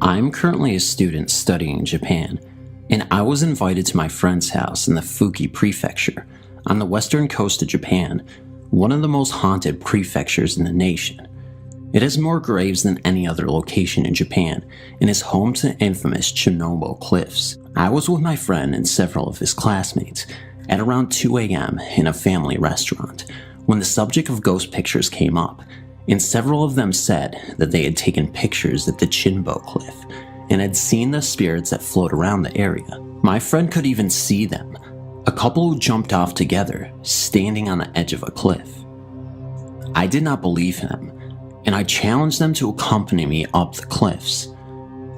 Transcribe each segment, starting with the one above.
I'm currently a student studying in Japan, and I was invited to my friend's house in the Fuki Prefecture, on the western coast of Japan, one of the most haunted prefectures in the nation. It has more graves than any other location in Japan, and is home to the infamous Chernobyl cliffs. I was with my friend and several of his classmates at around 2 a.m. in a family restaurant when the subject of ghost pictures came up, and several of them said that they had taken pictures at the Chinbo cliff and had seen the spirits that float around the area. My friend could even see them, a couple who jumped off together, standing on the edge of a cliff. I did not believe him, and I challenged them to accompany me up the cliffs.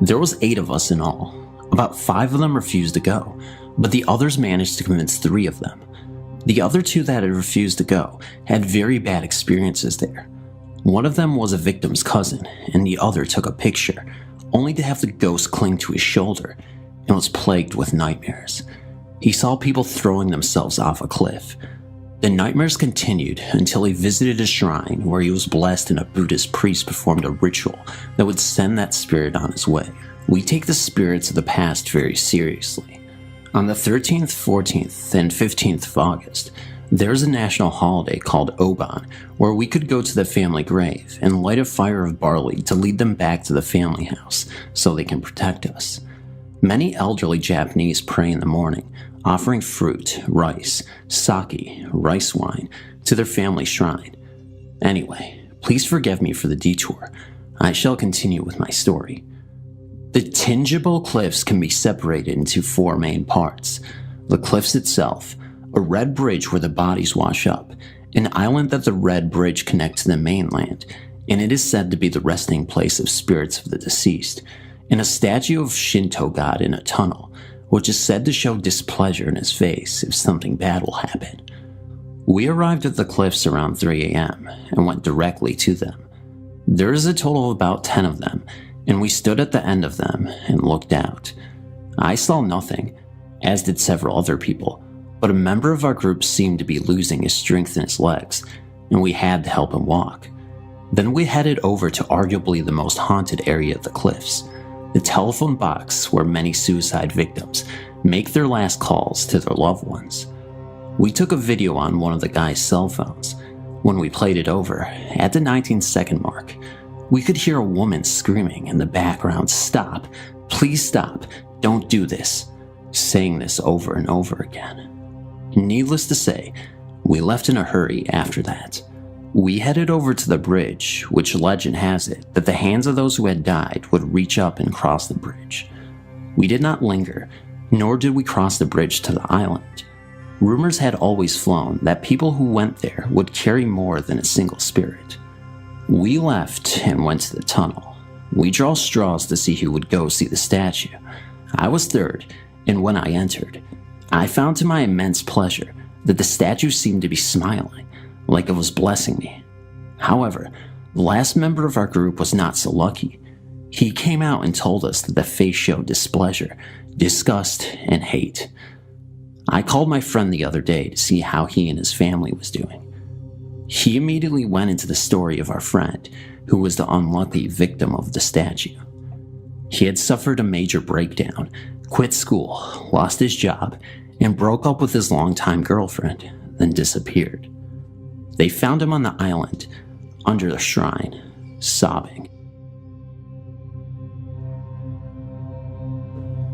There was 8 of us in all. About 5 of them refused to go, but the others managed to convince 3 of them. The other 2 that had refused to go had very bad experiences there. One of them was a victim's cousin, and the other took a picture, only to have the ghost cling to his shoulder, and was plagued with nightmares. He saw people throwing themselves off a cliff. The nightmares continued until he visited a shrine where he was blessed and a Buddhist priest performed a ritual that would send that spirit on his way. We take the spirits of the past very seriously. On the 13th, 14th, and 15th of August, there's a national holiday called Oban where we could go to the family grave and light a fire of barley to lead them back to the family house so they can protect us. Many elderly Japanese pray in the morning, offering fruit, rice, sake, rice wine to their family shrine. Anyway, please forgive me for the detour. I shall continue with my story. The Chinbo cliffs can be separated into 4 main parts: the cliffs itself, a red bridge where the bodies wash up, an island that the red bridge connects to the mainland, and it is said to be the resting place of spirits of the deceased, and a statue of Shinto god in a tunnel, which is said to show displeasure in his face if something bad will happen. We arrived at the cliffs around 3 a.m. and went directly to them. There is a total of about 10 of them, and we stood at the end of them and looked out. I saw nothing, as did several other people, but a member of our group seemed to be losing his strength in his legs, and we had to help him walk. Then we headed over to arguably the most haunted area of the cliffs, the telephone box where many suicide victims make their last calls to their loved ones. We took a video on one of the guy's cell phones. When we played it over, at the 19-second mark, we could hear a woman screaming in the background, "Stop, please stop, don't do this," saying this over and over again. Needless to say, we left in a hurry after that. We headed over to the bridge, which legend has it that the hands of those who had died would reach up and cross the bridge. We did not linger, nor did we cross the bridge to the island. Rumors had always flown that people who went there would carry more than a single spirit. We left and went to the tunnel. We drew straws to see who would go see the statue. I was third, and when I entered, I found to my immense pleasure that the statue seemed to be smiling, like it was blessing me. However, the last member of our group was not so lucky. He came out and told us that the face showed displeasure, disgust, and hate. I called my friend the other day to see how he and his family was doing. He immediately went into the story of our friend, who was the unlucky victim of the statue. He had suffered a major breakdown, quit school, lost his job, and broke up with his longtime girlfriend, then disappeared. They found him on the island, under the shrine, sobbing.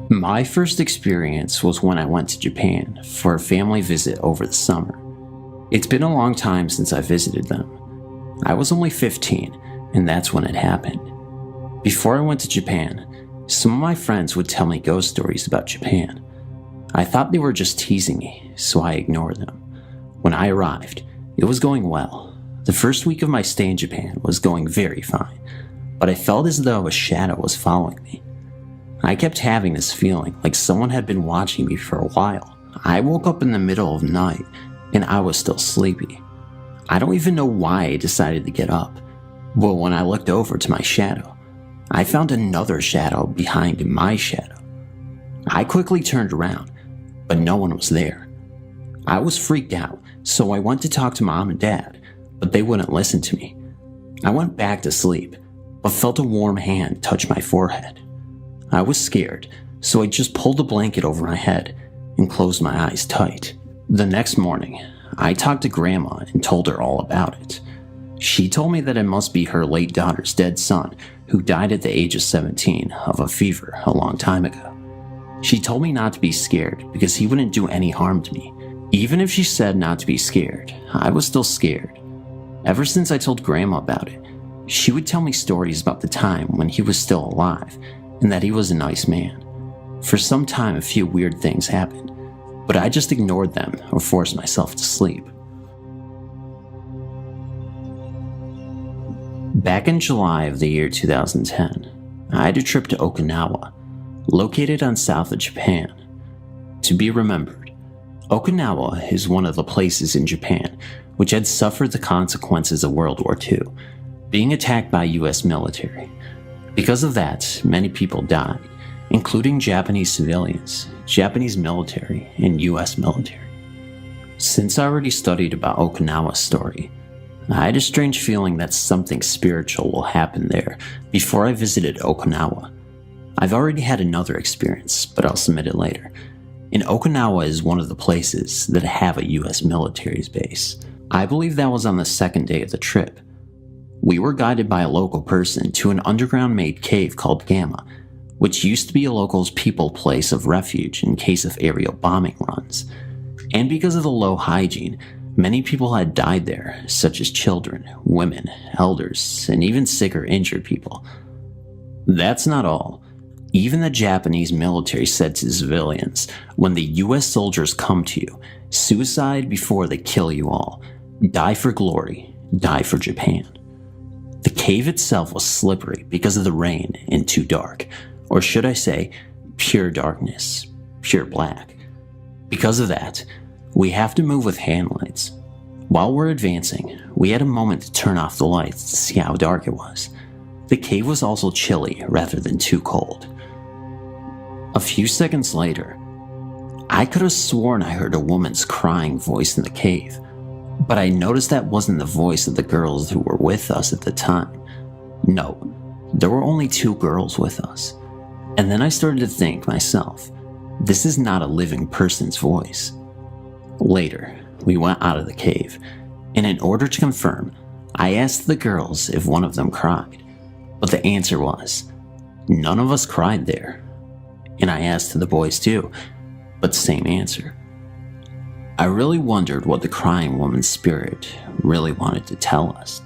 My first experience was when I went to Japan for a family visit over the summer. It's been a long time since I visited them. I was only 15, and that's when it happened. Before I went to Japan, some of my friends would tell me ghost stories about Japan. I thought they were just teasing me, so I ignored them. When I arrived, it was going well. The first week of my stay in Japan was going very fine, but I felt as though a shadow was following me. I kept having this feeling like someone had been watching me for a while. I woke up in the middle of the night, and I was still sleepy. I don't even know why I decided to get up, but when I looked over to my shadow, I found another shadow behind my shadow. I quickly turned around, but no one was there. I was freaked out, so I went to talk to Mom and Dad, but they wouldn't listen to me. I went back to sleep, but felt a warm hand touch my forehead. I was scared, so I just pulled the blanket over my head and closed my eyes tight. The next morning, I talked to Grandma and told her all about it. She told me that it must be her late daughter's dead son, who died at the age of 17 of a fever a long time ago. She told me not to be scared because he wouldn't do any harm to me. Even if she said not to be scared, I was still scared. Ever since I told Grandma about it, she would tell me stories about the time when he was still alive and that he was a nice man. For some time, a few weird things happened, but I just ignored them or forced myself to sleep. Back in July of the year 2010, I had a trip to Okanawa, located on south of Japan. To be remembered, Okinawa is one of the places in Japan which had suffered the consequences of World War II, being attacked by US military. Because of that, many people died, including Japanese civilians, Japanese military, and US military. Since I already studied about Okinawa's story, I had a strange feeling that something spiritual will happen there before I visited Okinawa. I've already had another experience, but I'll submit it later. And Okinawa is one of the places that have a US military's base. I believe that was on the second day of the trip. We were guided by a local person to an underground-made cave called Gamma, which used to be a local's people place of refuge in case of aerial bombing runs. And because of the low hygiene, many people had died there, such as children, women, elders, and even sick or injured people. That's not all. Even the Japanese military said to civilians, when the US soldiers come to you, suicide before they kill you all. Die for glory, die for Japan. The cave itself was slippery because of the rain and too dark, or should I say, pure darkness, pure black. Because of that, we have to move with hand lights. While we're advancing, we had a moment to turn off the lights to see how dark it was. The cave was also chilly rather than too cold. A few seconds later, I could have sworn I heard a woman's crying voice in the cave, but I noticed that wasn't the voice of the girls who were with us at the time. No, there were only 2 girls with us. And then I started to think myself, this is not a living person's voice. Later, we went out of the cave, and in order to confirm, I asked the girls if one of them cried, but the answer was, none of us cried there. And I asked the boys too, but same answer. I really wondered what the crying woman's spirit really wanted to tell us.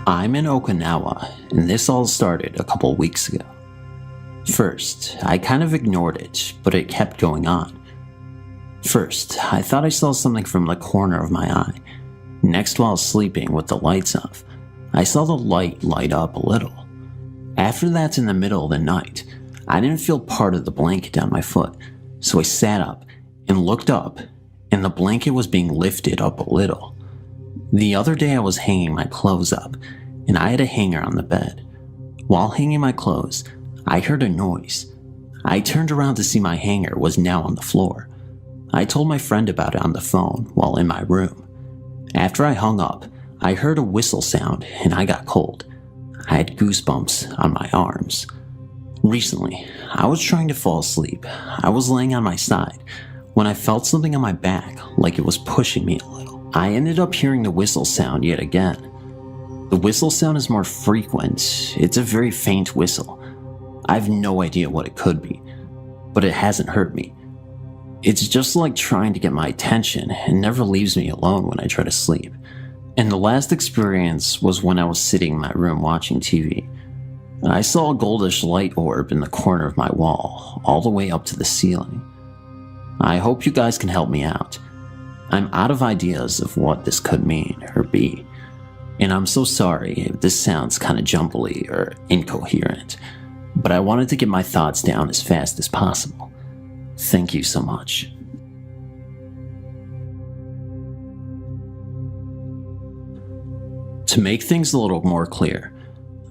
I'm in Okinawa, and this all started a couple weeks ago. First, I kind of ignored it, but it kept going on. First, I thought I saw something from the corner of my eye. Next, while sleeping with the lights off, I saw the light light up a little. After that, in the middle of the night, I didn't feel part of the blanket down my foot, so I sat up and looked up, and the blanket was being lifted up a little. The other day I was hanging my clothes up, and I had a hanger on the bed. While hanging my clothes, I heard a noise. I turned around to see my hanger was now on the floor. I told my friend about it on the phone while in my room. After I hung up, I heard a whistle sound and I got cold. I had goosebumps on my arms. Recently, I was trying to fall asleep. I was laying on my side when I felt something on my back like it was pushing me a little. I ended up hearing the whistle sound yet again. The whistle sound is more frequent. It's a very faint whistle. I have no idea what it could be, but it hasn't hurt me. It's just like trying to get my attention and never leaves me alone when I try to sleep. And the last experience was when I was sitting in my room watching TV. I saw a goldish light orb in the corner of my wall, all the way up to the ceiling. I hope you guys can help me out. I'm out of ideas of what this could mean or be, and I'm so sorry if this sounds kinda jumbly or incoherent, but I wanted to get my thoughts down as fast as possible. Thank you so much. To make things a little more clear,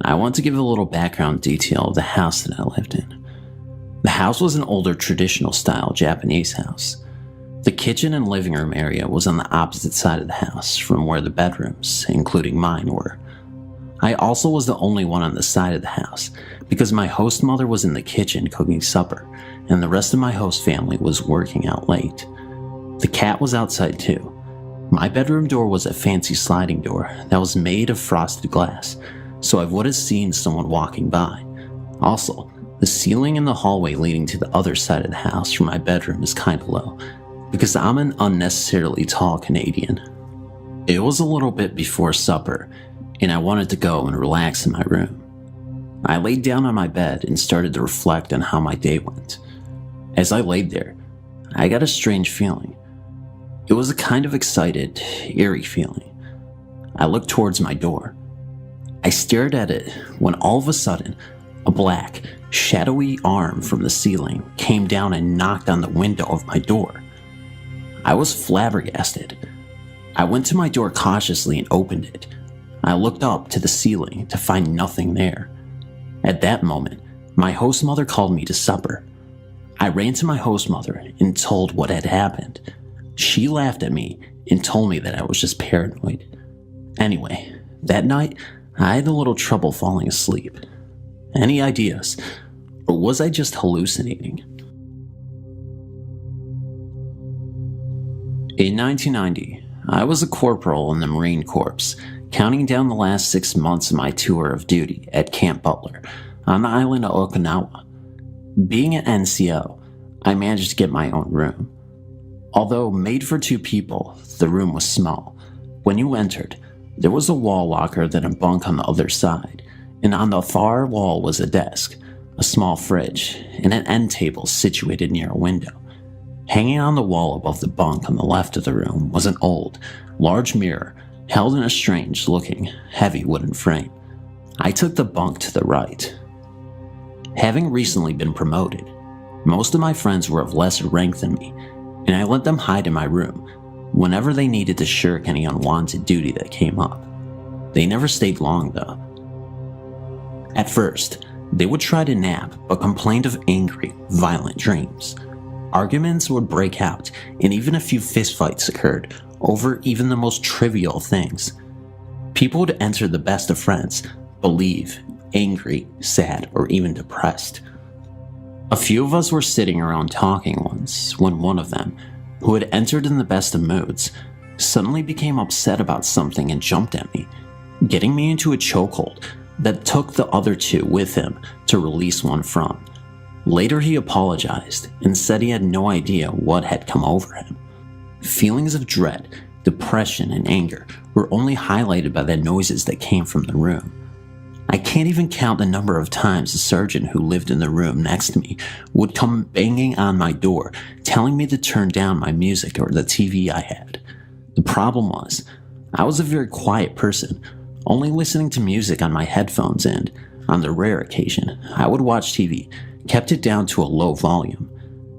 I want to give a little background detail of the house that I lived in. The house was an older traditional style Japanese house. The kitchen and living room area was on the opposite side of the house from where the bedrooms, including mine, were. I also was the only one on the side of the house because my host mother was in the kitchen cooking supper and the rest of my host family was working out late. The cat was outside too. My bedroom door was a fancy sliding door that was made of frosted glass, so I would have seen someone walking by. Also, the ceiling in the hallway leading to the other side of the house from my bedroom is kind of low because I'm an unnecessarily tall Canadian. It was a little bit before supper and I wanted to go and relax in my room. I laid down on my bed and started to reflect on how my day went. As I laid there, I got a strange feeling. It was a kind of excited, eerie feeling. I looked towards my door. I stared at it when all of a sudden, a black, shadowy arm from the ceiling came down and knocked on the window of my door. I was flabbergasted. I went to my door cautiously and opened it. I looked up to the ceiling to find nothing there. At that moment, my host mother called me to supper. I ran to my host mother and told what had happened. She laughed at me and told me that I was just paranoid. Anyway, that night, I had a little trouble falling asleep. Any ideas? Or was I just hallucinating? In 1990, I was a corporal in the Marine Corps, counting down the last 6 months of my tour of duty at Camp Butler on the island of Okanawa. Being an NCO, I managed to get my own room. Although made for 2 people, the room was small. When you entered, there was a wall locker, then a bunk on the other side, and on the far wall was a desk, a small fridge, and an end table situated near a window. Hanging on the wall above the bunk on the left of the room was an old, large mirror held in a strange-looking, heavy wooden frame. I took the bunk to the right. Having recently been promoted, most of my friends were of lesser rank than me, and I let them hide in my room whenever they needed to shirk any unwanted duty that came up. They never stayed long, though. At first, they would try to nap, but complained of angry, violent dreams. Arguments would break out, and even a few fistfights occurred over even the most trivial things. People would enter the best of friends, believe, angry, sad, or even depressed. A few of us were sitting around talking once when one of them, who had entered in the best of moods, suddenly became upset about something and jumped at me, getting me into a chokehold that took the other 2 with him to release one from. Later he apologized and said he had no idea what had come over him. Feelings of dread, depression, and anger were only highlighted by the noises that came from the room. I can't even count the number of times the sergeant who lived in the room next to me would come banging on my door, telling me to turn down my music or the TV I had. The problem was, I was a very quiet person, only listening to music on my headphones and, on the rare occasion, I would watch TV, kept it down to a low volume.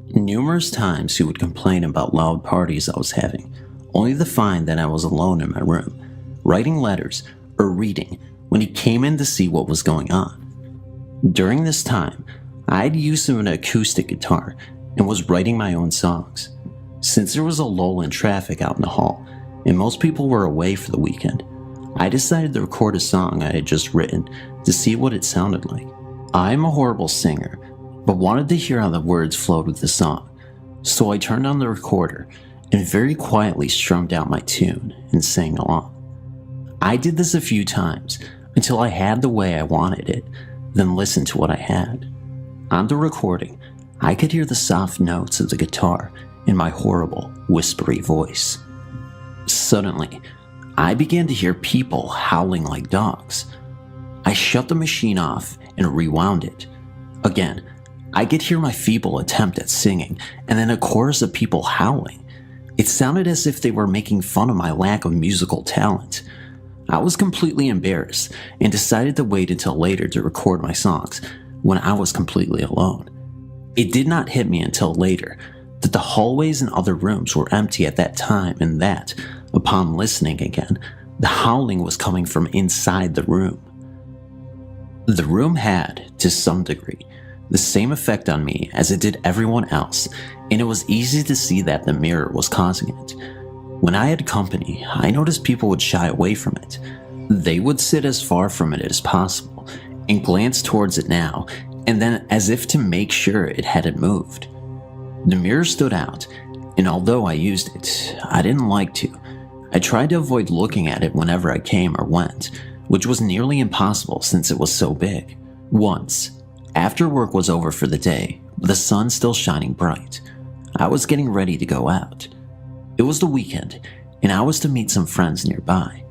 Numerous times he would complain about loud parties I was having, only to find that I was alone in my room, writing letters or reading when he came in to see what was going on. During this time, I had used an acoustic guitar and was writing my own songs. Since there was a lull in traffic out in the hall, and most people were away for the weekend, I decided to record a song I had just written to see what it sounded like. I'm a horrible singer, but wanted to hear how the words flowed with the song, so I turned on the recorder and very quietly strummed out my tune and sang along. I did this a few times until I had the way I wanted it, then listened to what I had. On the recording, I could hear the soft notes of the guitar in my horrible, whispery voice. Suddenly, I began to hear people howling like dogs. I shut the machine off and rewound it. Again, I could hear my feeble attempt at singing, and then a chorus of people howling. It sounded as if they were making fun of my lack of musical talent. I was completely embarrassed and decided to wait until later to record my songs when I was completely alone. It did not hit me until later that the hallways and other rooms were empty at that time and that, upon listening again, the howling was coming from inside the room. The room had, to some degree, the same effect on me as it did everyone else, and it was easy to see that the mirror was causing it. When I had company, I noticed people would shy away from it. They would sit as far from it as possible and glance towards it now and then as if to make sure it hadn't moved. The mirror stood out, and although I used it, I didn't like to. I tried to avoid looking at it whenever I came or went, which was nearly impossible since it was so big. Once, after work was over for the day, with the sun still shining bright, I was getting ready to go out. It was the weekend, and I was to meet some friends nearby.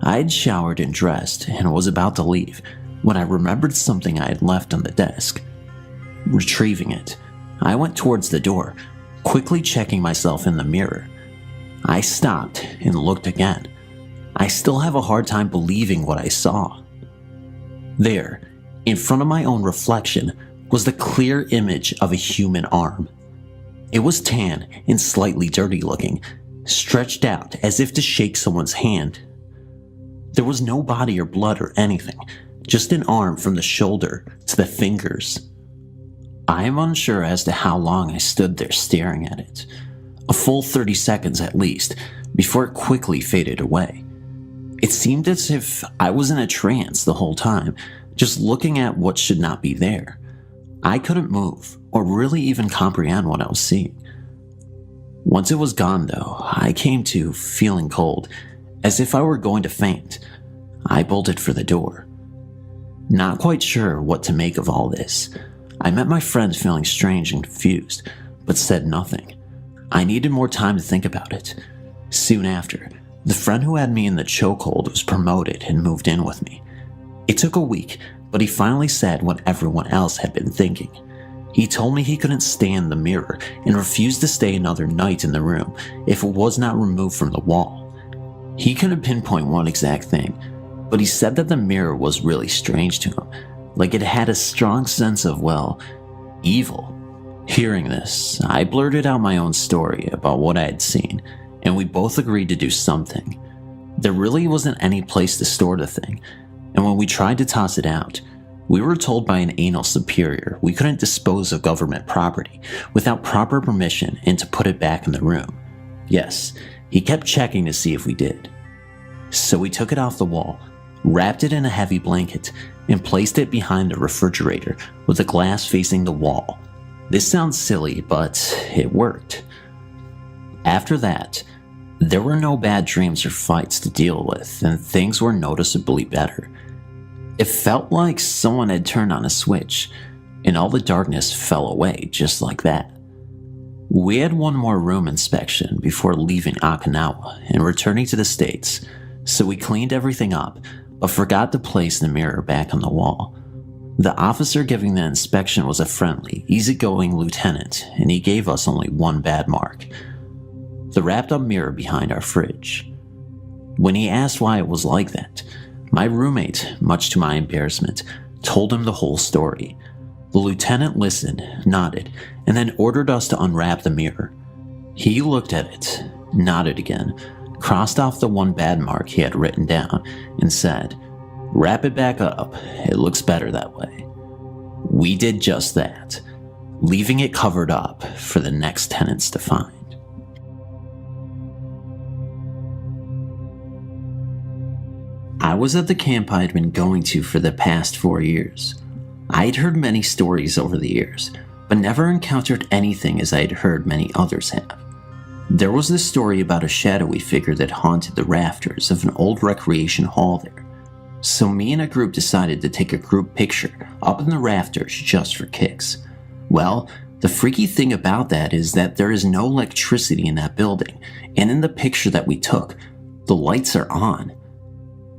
I had showered and dressed and was about to leave when I remembered something I had left on the desk. Retrieving it, I went towards the door, quickly checking myself in the mirror. I stopped and looked again. I still have a hard time believing what I saw. There, in front of my own reflection, was the clear image of a human arm. It was tan and slightly dirty looking, stretched out as if to shake someone's hand. There was no body or blood or anything, just an arm from the shoulder to the fingers. I am unsure as to how long I stood there staring at it. A full 30 seconds at least, before it quickly faded away. It seemed as if I was in a trance the whole time, just looking at what should not be there. I couldn't move, or really even comprehend what I was seeing. Once it was gone though, I came to feeling cold, as if I were going to faint. I bolted for the door. Not quite sure what to make of all this, I met my friends feeling strange and confused, but said nothing. I needed more time to think about it. Soon after, the friend who had me in the chokehold was promoted and moved in with me. It took a week, but he finally said what everyone else had been thinking. He told me he couldn't stand the mirror and refused to stay another night in the room if it was not removed from the wall. He couldn't pinpoint one exact thing, but he said that the mirror was really strange to him, like it had a strong sense of, well, evil. Hearing this, I blurted out my own story about what I had seen, and we both agreed to do something. There really wasn't any place to store the thing, and when we tried to toss it out, we were told by an anal superior we couldn't dispose of government property without proper permission and to put it back in the room. Yes, he kept checking to see if we did. So we took it off the wall, wrapped it in a heavy blanket, and placed it behind the refrigerator with the glass facing the wall. This sounds silly, but it worked. After that, there were no bad dreams or fights to deal with, and things were noticeably better. It felt like someone had turned on a switch, and all the darkness fell away just like that. We had one more room inspection before leaving Okanawa and returning to the States, so we cleaned everything up, but forgot to place the mirror back on the wall. The officer giving the inspection was a friendly, easygoing lieutenant, and he gave us only one bad mark: the wrapped-up mirror behind our fridge. When he asked why it was like that, my roommate, much to my embarrassment, told him the whole story. The lieutenant listened, nodded, and then ordered us to unwrap the mirror. He looked at it, nodded again, crossed off the one bad mark he had written down, and said, "Wrap it back up, it looks better that way." We did just that, leaving it covered up for the next tenants to find. I was at the camp I had been going to for the past 4 years. I had heard many stories over the years, but never encountered anything as I had heard many others have. There was this story about a shadowy figure that haunted the rafters of an old recreation hall there. So me and a group decided to take a group picture up in the rafters just for kicks. Well, the freaky thing about that is that there is no electricity in that building, and in the picture that we took, the lights are on.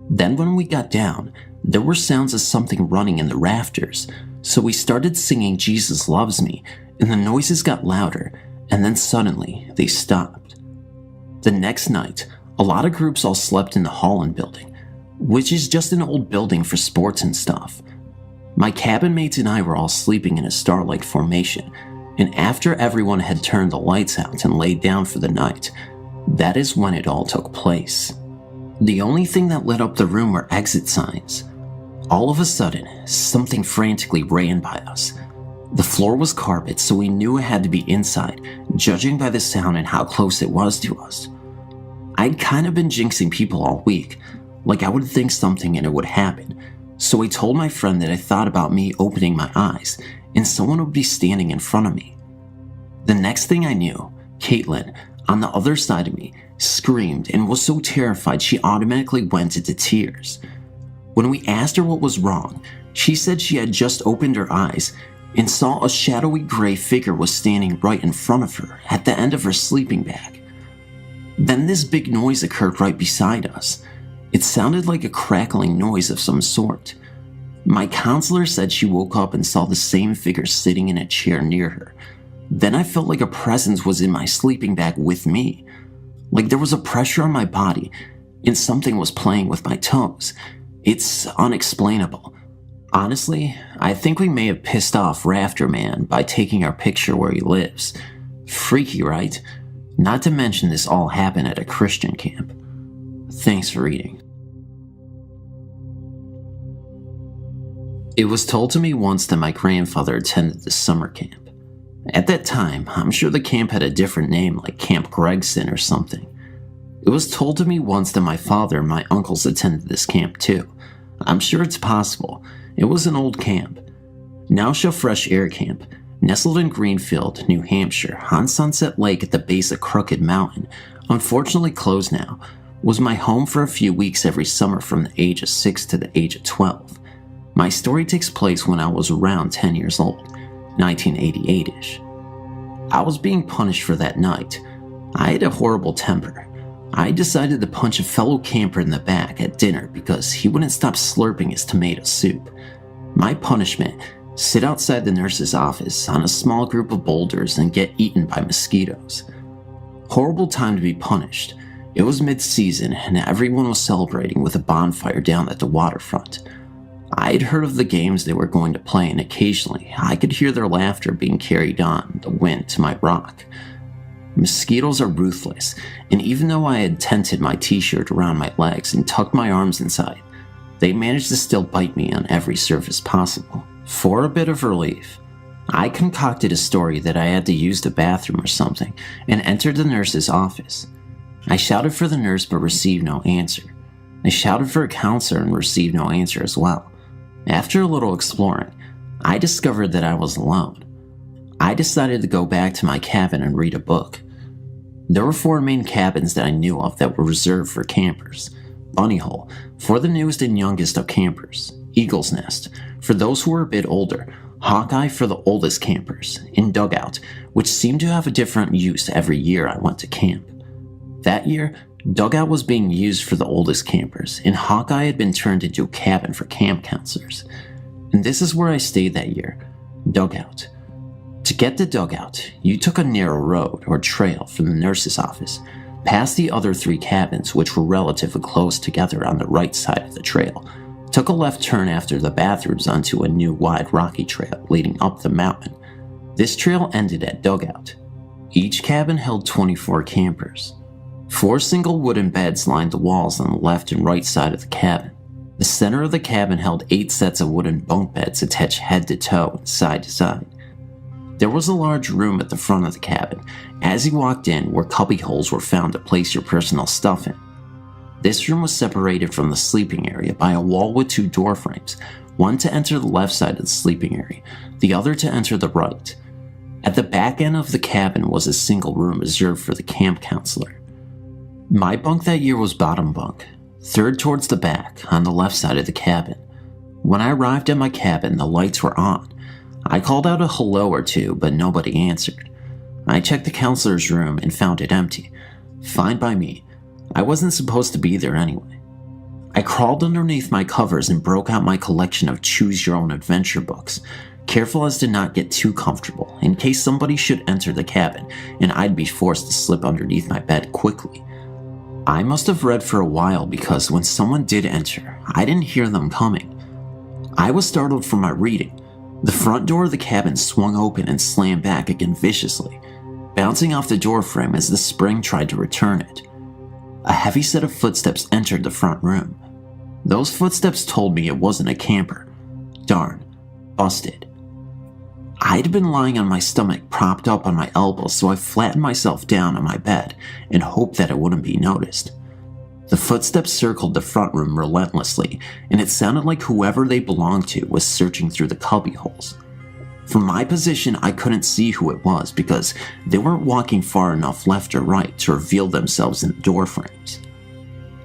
Then when we got down, there were sounds of something running in the rafters, so we started singing "Jesus Loves Me," and the noises got louder, and then suddenly they stopped. The next night, a lot of groups all slept in the Holland building, which is just an old building for sports and stuff. My cabin mates and I were all sleeping in a starlight formation, and after everyone had turned the lights out and laid down for the night, that is when it all took place. The only thing that lit up the room were exit signs. All of a sudden, something frantically ran by us. The floor was carpet, so we knew it had to be inside, judging by the sound and how close it was to us. I'd kind of been jinxing people all week, like I would think something and it would happen, so I told my friend that I thought about me opening my eyes and someone would be standing in front of me. The next thing I knew, Caitlin, on the other side of me, screamed and was so terrified she automatically went into tears. When we asked her what was wrong, she said she had just opened her eyes and saw a shadowy gray figure was standing right in front of her at the end of her sleeping bag. Then this big noise occurred right beside us. It sounded like a crackling noise of some sort. My counselor said she woke up and saw the same figure sitting in a chair near her. Then I felt like a presence was in my sleeping bag with me. Like there was a pressure on my body and something was playing with my toes. It's unexplainable. Honestly, I think we may have pissed off Rafter Man by taking our picture where he lives. Freaky, right? Not to mention this all happened at a Christian camp. Thanks for reading. It was told to me once that my grandfather attended the summer camp. At that time, I'm sure the camp had a different name like Camp Gregson or something. It was told to me once that my father and my uncles attended this camp too. I'm sure it's possible. It was an old camp. Nausea Fresh Air Camp, nestled in Greenfield, New Hampshire, on Sunset Lake at the base of Crooked Mountain, unfortunately closed now, was my home for a few weeks every summer from the age of 6 to the age of 12. My story takes place when I was around 10 years old, 1988-ish. I was being punished for that night. I had a horrible temper. I decided to punch a fellow camper in the back at dinner because he wouldn't stop slurping his tomato soup. My punishment: sit outside the nurse's office on a small group of boulders and get eaten by mosquitoes. Horrible time to be punished. It was mid-season and everyone was celebrating with a bonfire down at the waterfront. I had heard of the games they were going to play and occasionally I could hear their laughter being carried on the wind to my rock. Mosquitoes are ruthless, and even though I had tented my t-shirt around my legs and tucked my arms inside, they managed to still bite me on every surface possible. For a bit of relief, I concocted a story that I had to use the bathroom or something and entered the nurse's office. I shouted for the nurse but received no answer. I shouted for a counselor and received no answer as well. After a little exploring, I discovered that I was alone. I decided to go back to my cabin and read a book. There were 4 main cabins that I knew of that were reserved for campers. Bunny Hole, for the newest and youngest of campers. Eagle's Nest, for those who were a bit older. Hawkeye, for the oldest campers. And Dugout, which seemed to have a different use every year I went to camp. That year, Dugout was being used for the oldest campers, and Hawkeye had been turned into a cabin for camp counselors. And this is where I stayed that year, Dugout. To get to Dugout, you took a narrow road or trail from the nurse's office, past the other 3 cabins which were relatively close together on the right side of the trail, took a left turn after the bathrooms onto a new wide rocky trail leading up the mountain. This trail ended at Dugout. Each cabin held 24 campers. 4 single wooden beds lined the walls on the left and right side of the cabin. The center of the cabin held 8 sets of wooden bunk beds attached head to toe and side to side. There was a large room at the front of the cabin, as you walked in, where cubby holes were found to place your personal stuff in. This room was separated from the sleeping area by a wall with 2 door frames, one to enter the left side of the sleeping area, the other to enter the right. At the back end of the cabin was a single room reserved for the camp counselor. My bunk that year was bottom bunk, third towards the back, on the left side of the cabin. When I arrived at my cabin, the lights were on. I called out a hello or two, but nobody answered. I checked the counselor's room and found it empty. Fine by me. I wasn't supposed to be there anyway. I crawled underneath my covers and broke out my collection of choose-your-own-adventure books, careful as to not get too comfortable in case somebody should enter the cabin and I'd be forced to slip underneath my bed quickly. I must have read for a while because when someone did enter, I didn't hear them coming. I was startled from my reading. The front door of the cabin swung open and slammed back again viciously, bouncing off the door frame as the spring tried to return it. A heavy set of footsteps entered the front room. Those footsteps told me it wasn't a camper. Darn, busted. I'd been lying on my stomach propped up on my elbows, so I flattened myself down on my bed and hoped that it wouldn't be noticed. The footsteps circled the front room relentlessly, and it sounded like whoever they belonged to was searching through the cubby holes. From my position, I couldn't see who it was because they weren't walking far enough left or right to reveal themselves in the door frames.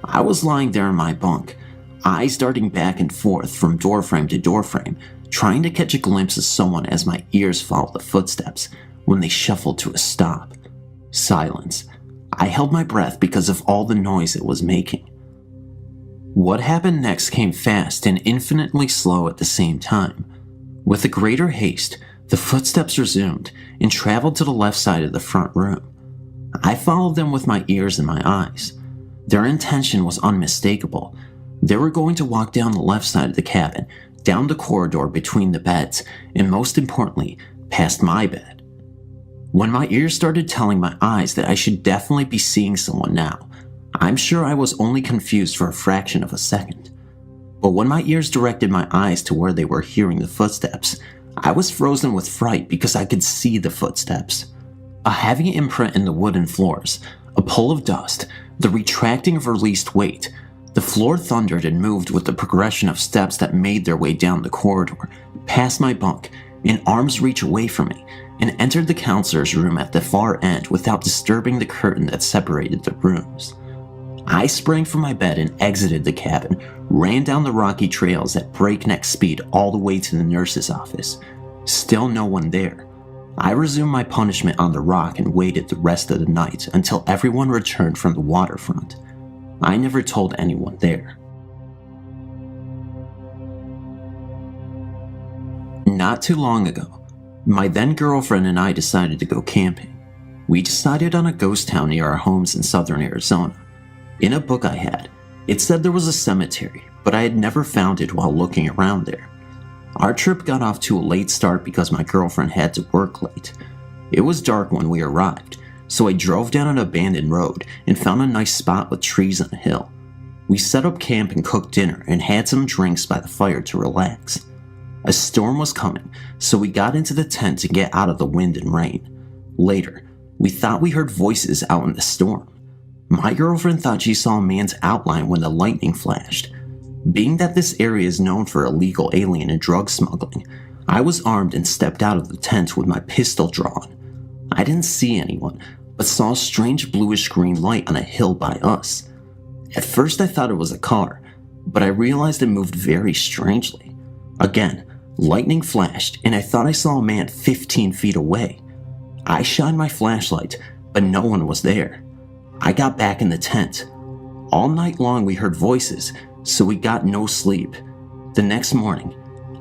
I was lying there in my bunk, eyes darting back and forth from doorframe to doorframe, trying to catch a glimpse of someone as my ears followed the footsteps when they shuffled to a stop. Silence. I held my breath because of all the noise it was making. What happened next came fast and infinitely slow at the same time. With a greater haste, the footsteps resumed and traveled to the left side of the front room. I followed them with my ears and my eyes. Their intention was unmistakable. They were going to walk down the left side of the cabin, down the corridor between the beds, and most importantly, past my bed. When my ears started telling my eyes that I should definitely be seeing someone now, I'm sure I was only confused for a fraction of a second. But when my ears directed my eyes to where they were hearing the footsteps, I was frozen with fright because I could see the footsteps. A heavy imprint in the wooden floors, a pull of dust, the retracting of released weight. The floor thundered and moved with the progression of steps that made their way down the corridor, past my bunk, in arm's reach away from me, and entered the counselor's room at the far end without disturbing the curtain that separated the rooms. I sprang from my bed and exited the cabin, ran down the rocky trails at breakneck speed all the way to the nurse's office. Still no one there. I resumed my punishment on the rock and waited the rest of the night until everyone returned from the waterfront. I never told anyone there. Not too long ago, my then girlfriend and I decided to go camping. We decided on a ghost town near our homes in southern Arizona. In a book I had, it said there was a cemetery, but I had never found it while looking around there. Our trip got off to a late start because my girlfriend had to work late. It was dark when we arrived, so I drove down an abandoned road and found a nice spot with trees on a hill. We set up camp and cooked dinner and had some drinks by the fire to relax. A storm was coming, so we got into the tent to get out of the wind and rain. Later, we thought we heard voices out in the storm. My girlfriend thought she saw a man's outline when the lightning flashed. Being that this area is known for illegal alien and drug smuggling, I was armed and stepped out of the tent with my pistol drawn. I didn't see anyone, but saw a strange bluish-green light on a hill by us. At first I thought it was a car, but I realized it moved very strangely. Again, lightning flashed and I thought I saw a man 15 feet away. I shined my flashlight, but no one was there. I got back in the tent. All night long we heard voices, so we got no sleep. The next morning,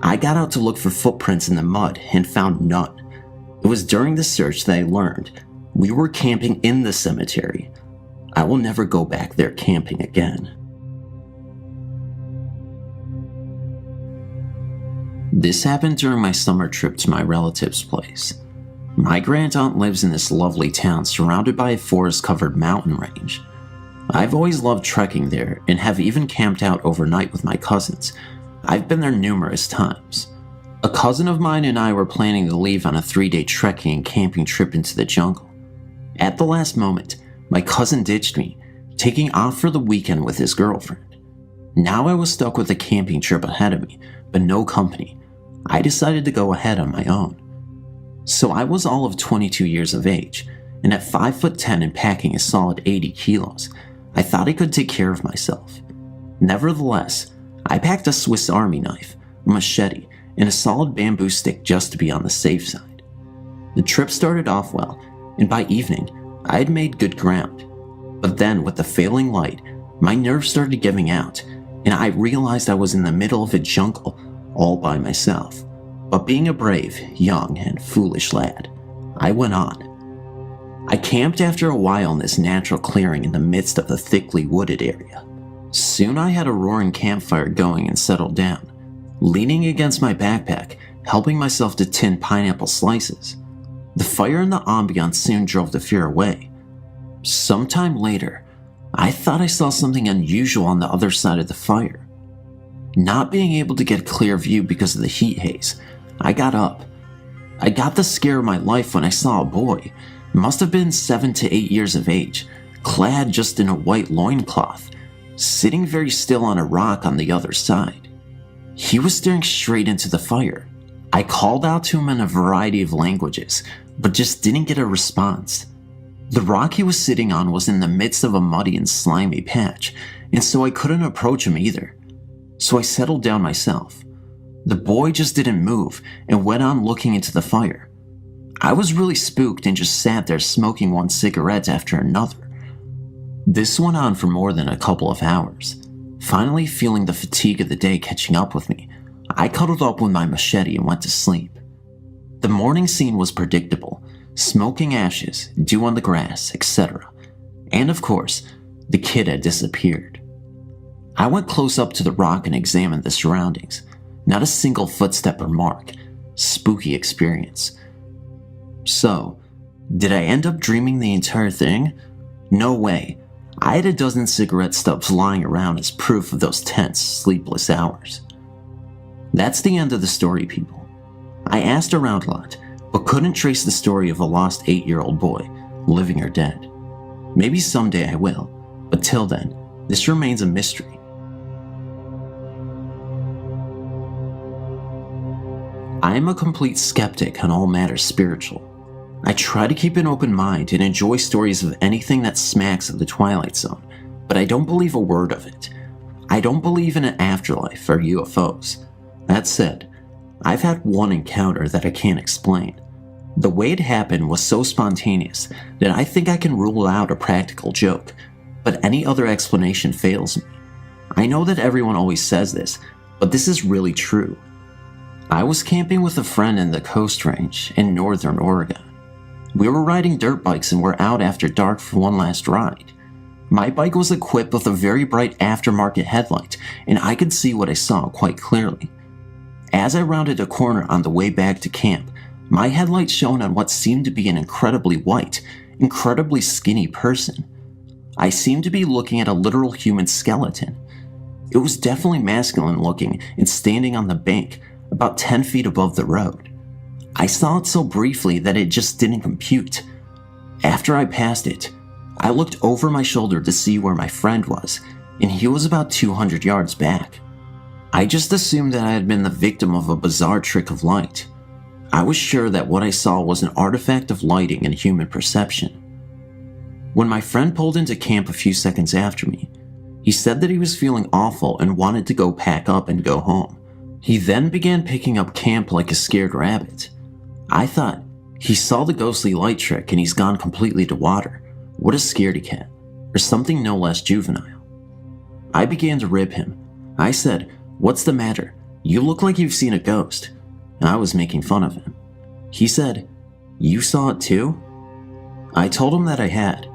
I got out to look for footprints in the mud and found none. It was during the search that I learned we were camping in the cemetery. I will never go back there camping again. This happened during my summer trip to my relative's place. My grandaunt lives in this lovely town surrounded by a forest-covered mountain range. I've always loved trekking there and have even camped out overnight with my cousins. I've been there numerous times. A cousin of mine and I were planning to leave on a 3-day trekking and camping trip into the jungle. At the last moment, my cousin ditched me, taking off for the weekend with his girlfriend. Now I was stuck with a camping trip ahead of me, but no company. I decided to go ahead on my own. So I was all of 22 years of age, and at 5'10" and packing a solid 80 kilos, I thought I could take care of myself. Nevertheless, I packed a Swiss Army knife, a machete, and a solid bamboo stick just to be on the safe side. The trip started off well, and by evening, I had made good ground. But then, with the failing light, my nerves started giving out, and I realized I was in the middle of a jungle all by myself. But being a brave, young, and foolish lad, I went on. I camped after a while in this natural clearing in the midst of the thickly wooded area. Soon I had a roaring campfire going and settled down, leaning against my backpack, helping myself to tinned pineapple slices. The fire and the ambiance soon drove the fear away. Sometime later, I thought I saw something unusual on the other side of the fire. Not being able to get a clear view because of the heat haze, I got up. I got the scare of my life when I saw a boy, must have been 7 to 8 years of age, clad just in a white loincloth, sitting very still on a rock on the other side. He was staring straight into the fire. I called out to him in a variety of languages, but just didn't get a response. The rock he was sitting on was in the midst of a muddy and slimy patch, and so I couldn't approach him either. So I settled down myself. The boy just didn't move and went on looking into the fire. I was really spooked and just sat there smoking one cigarette after another. This went on for more than a couple of hours. Finally, feeling the fatigue of the day catching up with me, I cuddled up with my machete and went to sleep. The morning scene was predictable: smoking ashes, dew on the grass, etc. And of course, the kid had disappeared. I went close up to the rock and examined the surroundings. Not a single footstep or mark. Spooky experience. So, did I end up dreaming the entire thing? No way. I had a dozen cigarette stubs lying around as proof of those tense, sleepless hours. That's the end of the story, people. I asked around a lot, but couldn't trace the story of a lost 8-year-old boy, living or dead. Maybe someday I will, but till then, this remains a mystery. I am a complete skeptic on all matters spiritual. I try to keep an open mind and enjoy stories of anything that smacks of the Twilight Zone, but I don't believe a word of it. I don't believe in an afterlife or UFOs. That said, I've had one encounter that I can't explain. The way it happened was so spontaneous that I think I can rule out a practical joke, but any other explanation fails me. I know that everyone always says this, but this is really true. I was camping with a friend in the Coast Range in northern Oregon. We were riding dirt bikes and were out after dark for one last ride. My bike was equipped with a very bright aftermarket headlight, and I could see what I saw quite clearly. As I rounded a corner on the way back to camp, my headlight shone on what seemed to be an incredibly white, incredibly skinny person. I seemed to be looking at a literal human skeleton. It was definitely masculine looking and standing on the bank, about 10 feet above the road. I saw it so briefly that it just didn't compute. After I passed it, I looked over my shoulder to see where my friend was, and he was about 200 yards back. I just assumed that I had been the victim of a bizarre trick of light. I was sure that what I saw was an artifact of lighting and human perception. When my friend pulled into camp a few seconds after me, he said that he was feeling awful and wanted to go pack up and go home. He then began picking up camp like a scared rabbit. I thought, he saw the ghostly light trick and he's gone completely to water. What a scaredy cat, or something no less juvenile. I began to rib him. I said, "What's the matter? You look like you've seen a ghost." And I was making fun of him. He said, "You saw it too?" I told him that I had,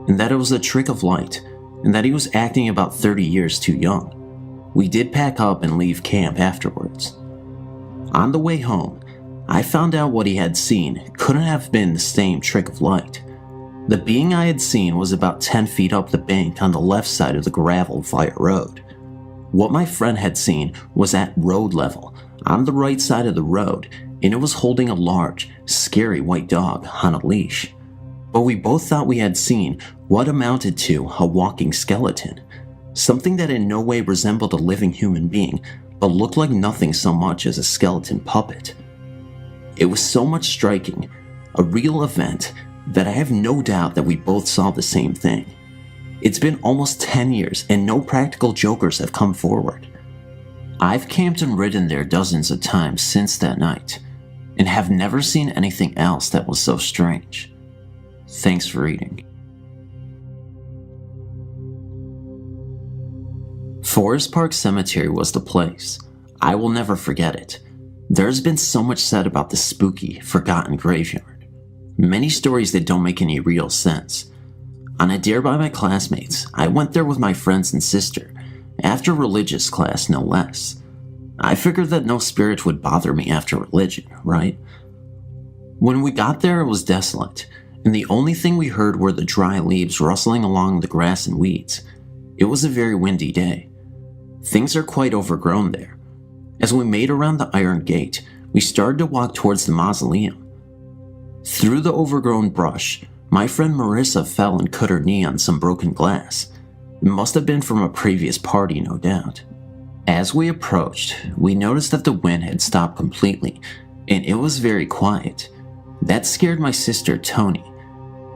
and that it was a trick of light, and that he was acting about 30 years too young. We did pack up and leave camp afterwards. On the way home, I found out what he had seen couldn't have been the same trick of light. The being I had seen was about 10 feet up the bank on the left side of the gravel fire road. What my friend had seen was at road level, on the right side of the road, and it was holding a large, scary white dog on a leash. But we both thought we had seen what amounted to a walking skeleton. Something that in no way resembled a living human being, but looked like nothing so much as a skeleton puppet. It was so much striking, a real event, that I have no doubt that we both saw the same thing. It's been almost 10 years and no practical jokers have come forward. I've camped and ridden there dozens of times since that night, and have never seen anything else that was so strange. Thanks for reading. Forest Park Cemetery was the place. I will never forget it. There's been so much said about the spooky, forgotten graveyard. Many stories that don't make any real sense. On a dare by my classmates, I went there with my friends and sister, after religious class no less. I figured that no spirit would bother me after religion, right? When we got there, it was desolate, and the only thing we heard were the dry leaves rustling along the grass and weeds. It was a very windy day. Things are quite overgrown there. As we made around the iron gate, we started to walk towards the mausoleum. Through the overgrown brush, my friend Marissa fell and cut her knee on some broken glass. It must have been from a previous party, no doubt. As we approached, we noticed that the wind had stopped completely, and it was very quiet. That scared my sister, Tony.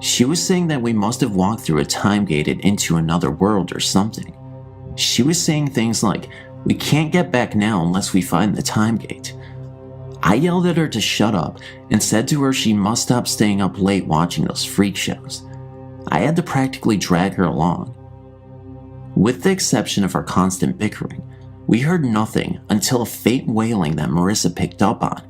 She was saying that we must have walked through a time gate and into another world or something. She was saying things like, "We can't get back now unless we find the time gate." I yelled at her to shut up and said to her she must stop staying up late watching those freak shows. I had to practically drag her along. With the exception of our constant bickering, we heard nothing until a faint wailing that Marissa picked up on.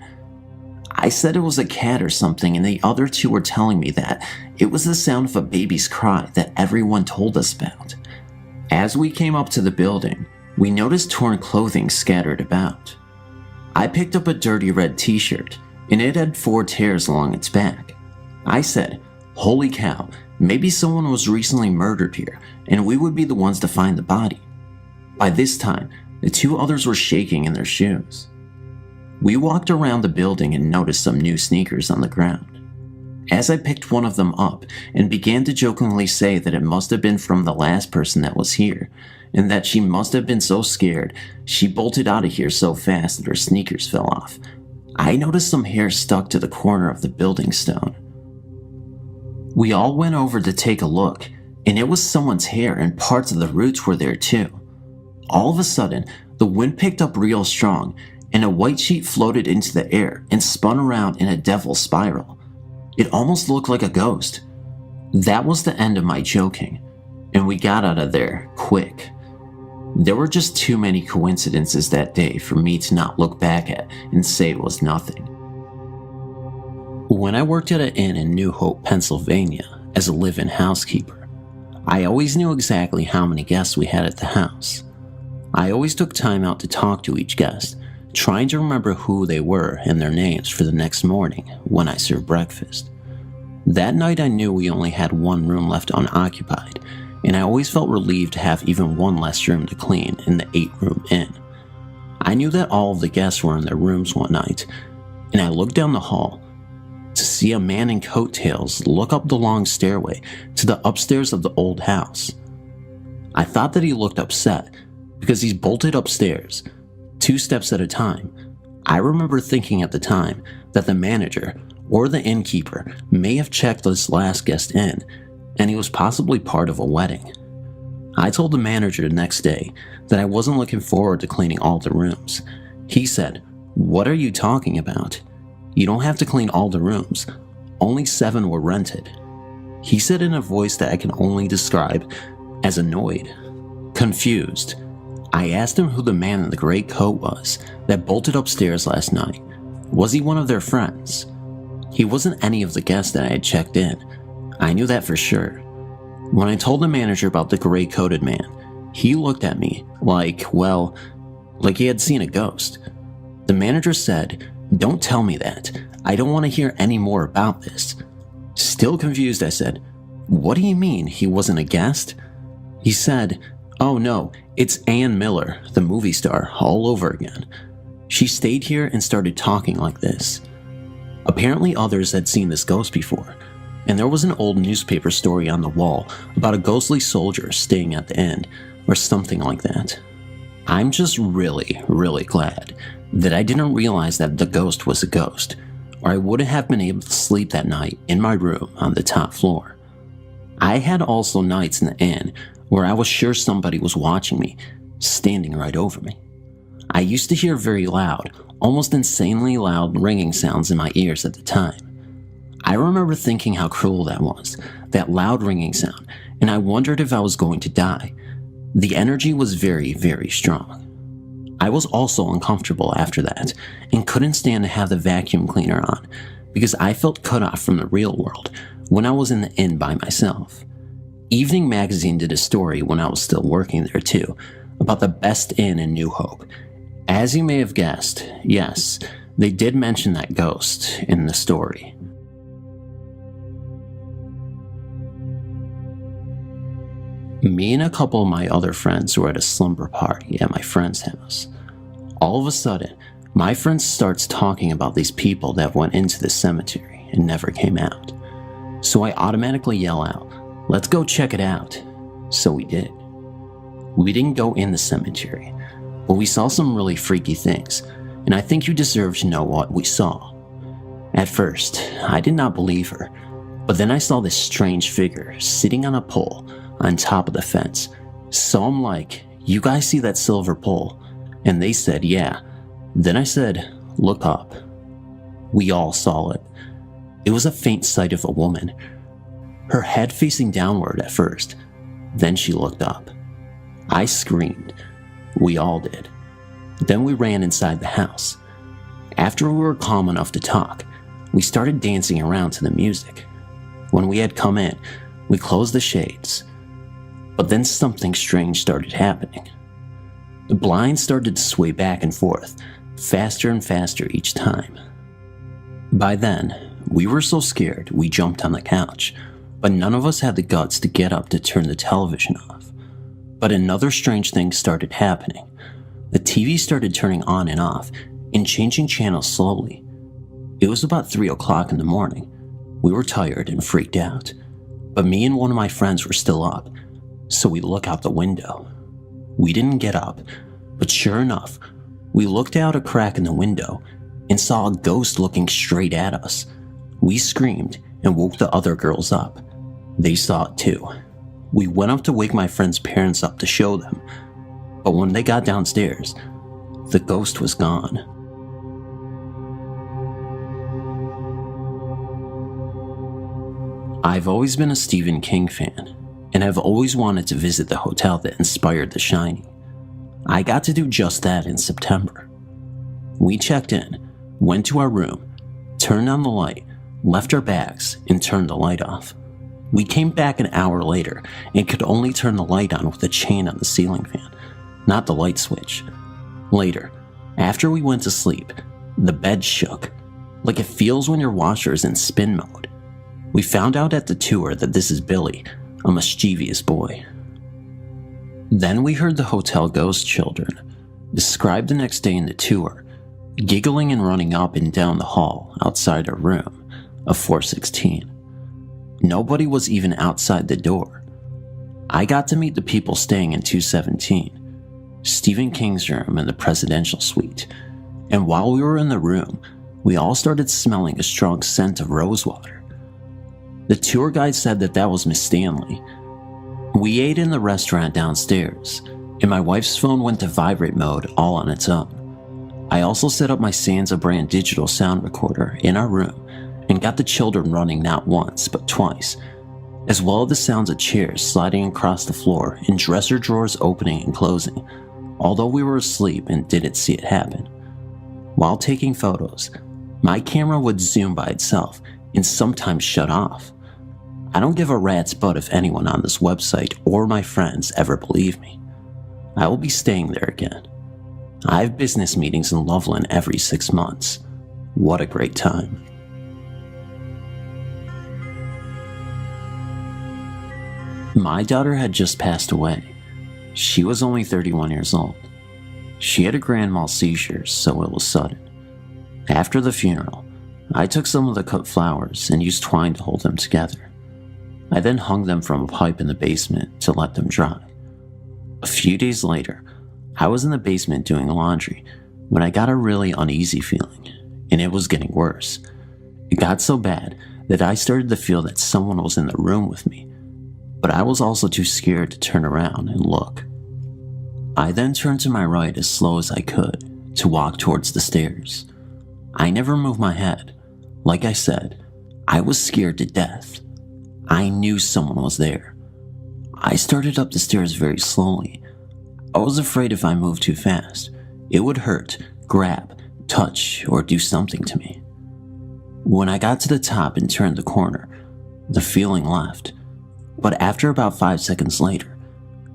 I said it was a cat or something, and the other two were telling me that it was the sound of a baby's cry that everyone told us about. As we came up to the building, we noticed torn clothing scattered about. I picked up a dirty red t-shirt, and it had 4 tears along its back. I said, "Holy cow, maybe someone was recently murdered here, and we would be the ones to find the body." By this time, the 2 others were shaking in their shoes. We walked around the building and noticed some new sneakers on the ground. As I picked one of them up and began to jokingly say that it must have been from the last person that was here, and that she must have been so scared she bolted out of here so fast that her sneakers fell off, I noticed some hair stuck to the corner of the building stone. We all went over to take a look, and it was someone's hair, and parts of the roots were there too. All of a sudden, the wind picked up real strong, and a white sheet floated into the air and spun around in a devil spiral. It almost looked like a ghost. That was the end of my joking, and we got out of there quick. There were just too many coincidences that day for me to not look back at and say it was nothing. When I worked at an inn in New Hope, Pennsylvania, as a live-in housekeeper, I always knew exactly how many guests we had at the house. I always took time out to talk to each guest, trying to remember who they were and their names for the next morning when I served breakfast. That night I knew we only had 1 room left unoccupied, and I always felt relieved to have even 1 less room to clean in the 8-room inn. I knew that all of the guests were in their rooms one night, and I looked down the hall to see a man in coattails look up the long stairway to the upstairs of the old house. I thought that he looked upset because he's bolted upstairs 2 steps at a time. I remember thinking at the time that the manager or the innkeeper may have checked this last guest in, and he was possibly part of a wedding. I told the manager the next day that I wasn't looking forward to cleaning all the rooms. He said, "What are you talking about? You don't have to clean all the rooms. Only 7 were rented." He said in a voice that I can only describe as annoyed, confused. I asked him who the man in the gray coat was that bolted upstairs last night. Was he one of their friends? He wasn't any of the guests that I had checked in. I knew that for sure. When I told the manager about the gray-coated man, he looked at me like he had seen a ghost. The manager said, "Don't tell me that. I don't want to hear any more about this." Still confused, I said, "What do you mean he wasn't a guest?" He said, "Oh no, it's Ann Miller, the movie star, all over again. She stayed here and started talking like this." Apparently others had seen this ghost before, and there was an old newspaper story on the wall about a ghostly soldier staying at the inn, or something like that. I'm just really, really glad that I didn't realize that the ghost was a ghost, or I wouldn't have been able to sleep that night in my room on the top floor. I had also nights in the inn where I was sure somebody was watching me, standing right over me. I used to hear very loud, almost insanely loud ringing sounds in my ears at the time. I remember thinking how cruel that was, that loud ringing sound, and I wondered if I was going to die. The energy was very, very strong. I was also uncomfortable after that, and couldn't stand to have the vacuum cleaner on, because I felt cut off from the real world when I was in the inn by myself. Evening Magazine did a story when I was still working there too, about the best inn in New Hope. As you may have guessed, yes, they did mention that ghost in the story. Me and a couple of my other friends were at a slumber party at my friend's house. All of a sudden, my friend starts talking about these people that went into the cemetery and never came out. So I automatically yell out, "Let's go check it out." So we did. We didn't go in the cemetery, but we saw some really freaky things, and I think you deserve to know what we saw. At first, I did not believe her, but then I saw this strange figure sitting on a pole on top of the fence. So I'm like, "You guys see that silver pole?" And they said, "Yeah." Then I said, "Look up." We all saw it. It was a faint sight of a woman, her head facing downward at first. Then she looked up. I screamed. We all did. Then we ran inside the house. After we were calm enough to talk, we started dancing around to the music. When we had come in, we closed the shades. But then something strange started happening. The blinds started to sway back and forth, faster and faster each time. By then, we were so scared we jumped on the couch, but none of us had the guts to get up to turn the television off. But another strange thing started happening. The TV started turning on and off and changing channels slowly. It was about 3 o'clock in the morning. We were tired and freaked out, but me and one of my friends were still up, so we look out the window. We didn't get up, but sure enough, we looked out a crack in the window and saw a ghost looking straight at us. We screamed and woke the other girls up. They saw it too. We went up to wake my friend's parents up to show them, but when they got downstairs, the ghost was gone. I've always been a Stephen King fan, and I've always wanted to visit the hotel that inspired The Shining. I got to do just that in September. We checked in, went to our room, turned on the light, left our bags, and turned the light off. We came back an hour later and could only turn the light on with a chain on the ceiling fan, not the light switch. Later, after we went to sleep, the bed shook, like it feels when your washer is in spin mode. We found out at the tour that this is Billy, a mischievous boy. Then we heard the hotel ghost children, described the next day in the tour, giggling and running up and down the hall outside our room of 416. Nobody was even outside the door. I got to meet the people staying in 217, Stephen King's room in the presidential suite, and while we were in the room, we all started smelling a strong scent of rosewater. The tour guide said that was Miss Stanley. We ate in the restaurant downstairs, and my wife's phone went to vibrate mode all on its own. I also set up my Sansa brand digital sound recorder in our room and got the children running not once but twice, as well as the sounds of chairs sliding across the floor and dresser drawers opening and closing, although we were asleep and didn't see it happen. While taking photos, my camera would zoom by itself and sometimes shut off. I don't give a rat's butt if anyone on this website or my friends ever believe me. I will be staying there again. I have business meetings in Loveland every 6 months. What a great time. My daughter had just passed away. She was only 31 years old. She had a grand mal seizure, so it was sudden. After the funeral, I took some of the cut flowers and used twine to hold them together. I then hung them from a pipe in the basement to let them dry. A few days later, I was in the basement doing laundry when I got a really uneasy feeling, and it was getting worse. It got so bad that I started to feel that someone was in the room with me, but I was also too scared to turn around and look. I then turned to my right as slow as I could to walk towards the stairs. I never moved my head. Like I said, I was scared to death. I knew someone was there. I started up the stairs very slowly. I was afraid if I moved too fast, it would hurt, grab, touch, or do something to me. When I got to the top and turned the corner, the feeling left. But after about 5 seconds later,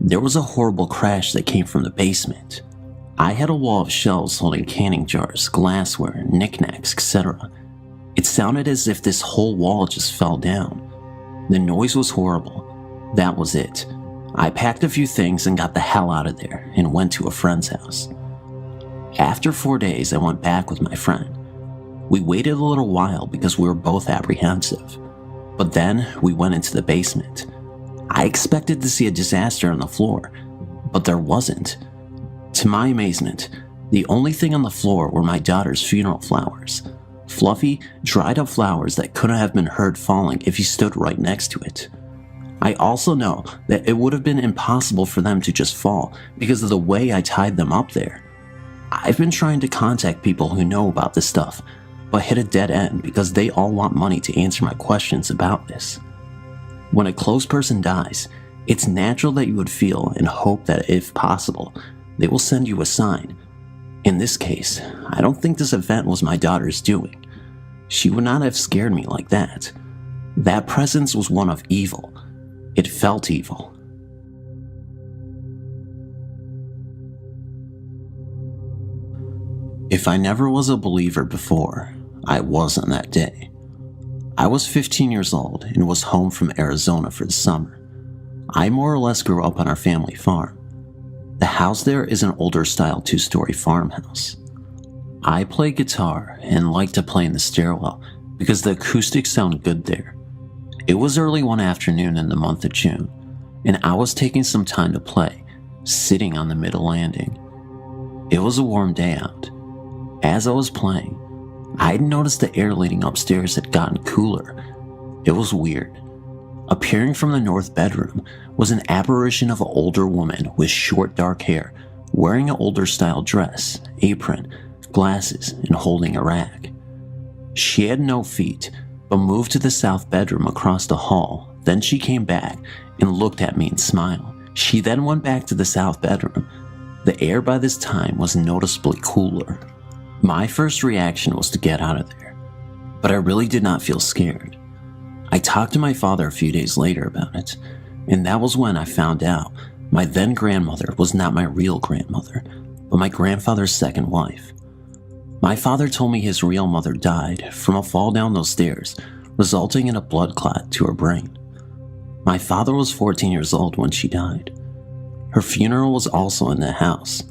there was a horrible crash that came from the basement. I had a wall of shelves holding canning jars, glassware, knickknacks, etc. It sounded as if this whole wall just fell down. The noise was horrible. That was it. I packed a few things and got the hell out of there and went to a friend's house. After 4 days, I went back with my friend. We waited a little while because we were both apprehensive, but then we went into the basement. I expected to see a disaster on the floor, but there wasn't. To my amazement, the only thing on the floor were my daughter's funeral flowers. Fluffy, dried up flowers that couldn't have been heard falling if you stood right next to it. I also know that it would have been impossible for them to just fall because of the way I tied them up there. I've been trying to contact people who know about this stuff, but hit a dead end because they all want money to answer my questions about this. When a close person dies, it's natural that you would feel and hope that if possible, they will send you a sign. In this case, I don't think this event was my daughter's doing. She would not have scared me like that. That presence was one of evil. It felt evil. If I never was a believer before, I was on that day. I was 15 years old and was home from Arizona for the summer. I more or less grew up on our family farm. The house there is an older style 2-story farmhouse. I play guitar and like to play in the stairwell because the acoustics sound good there. It was early one afternoon in the month of June, and I was taking some time to play, sitting on the middle landing. It was a warm day out. As I was playing, I had noticed the air leading upstairs had gotten cooler. It was weird. Appearing from the north bedroom was an apparition of an older woman with short dark hair, wearing an older style dress, apron, glasses, and holding a rag. She had no feet, but moved to the south bedroom across the hall. Then she came back and looked at me and smiled. She then went back to the south bedroom. The air by this time was noticeably cooler. My first reaction was to get out of there, but I really did not feel scared. I talked to my father a few days later about it, and that was when I found out my then grandmother was not my real grandmother, but my grandfather's second wife. My father told me his real mother died from a fall down those stairs, resulting in a blood clot to her brain. My father was 14 years old when she died. Her funeral was also in the house.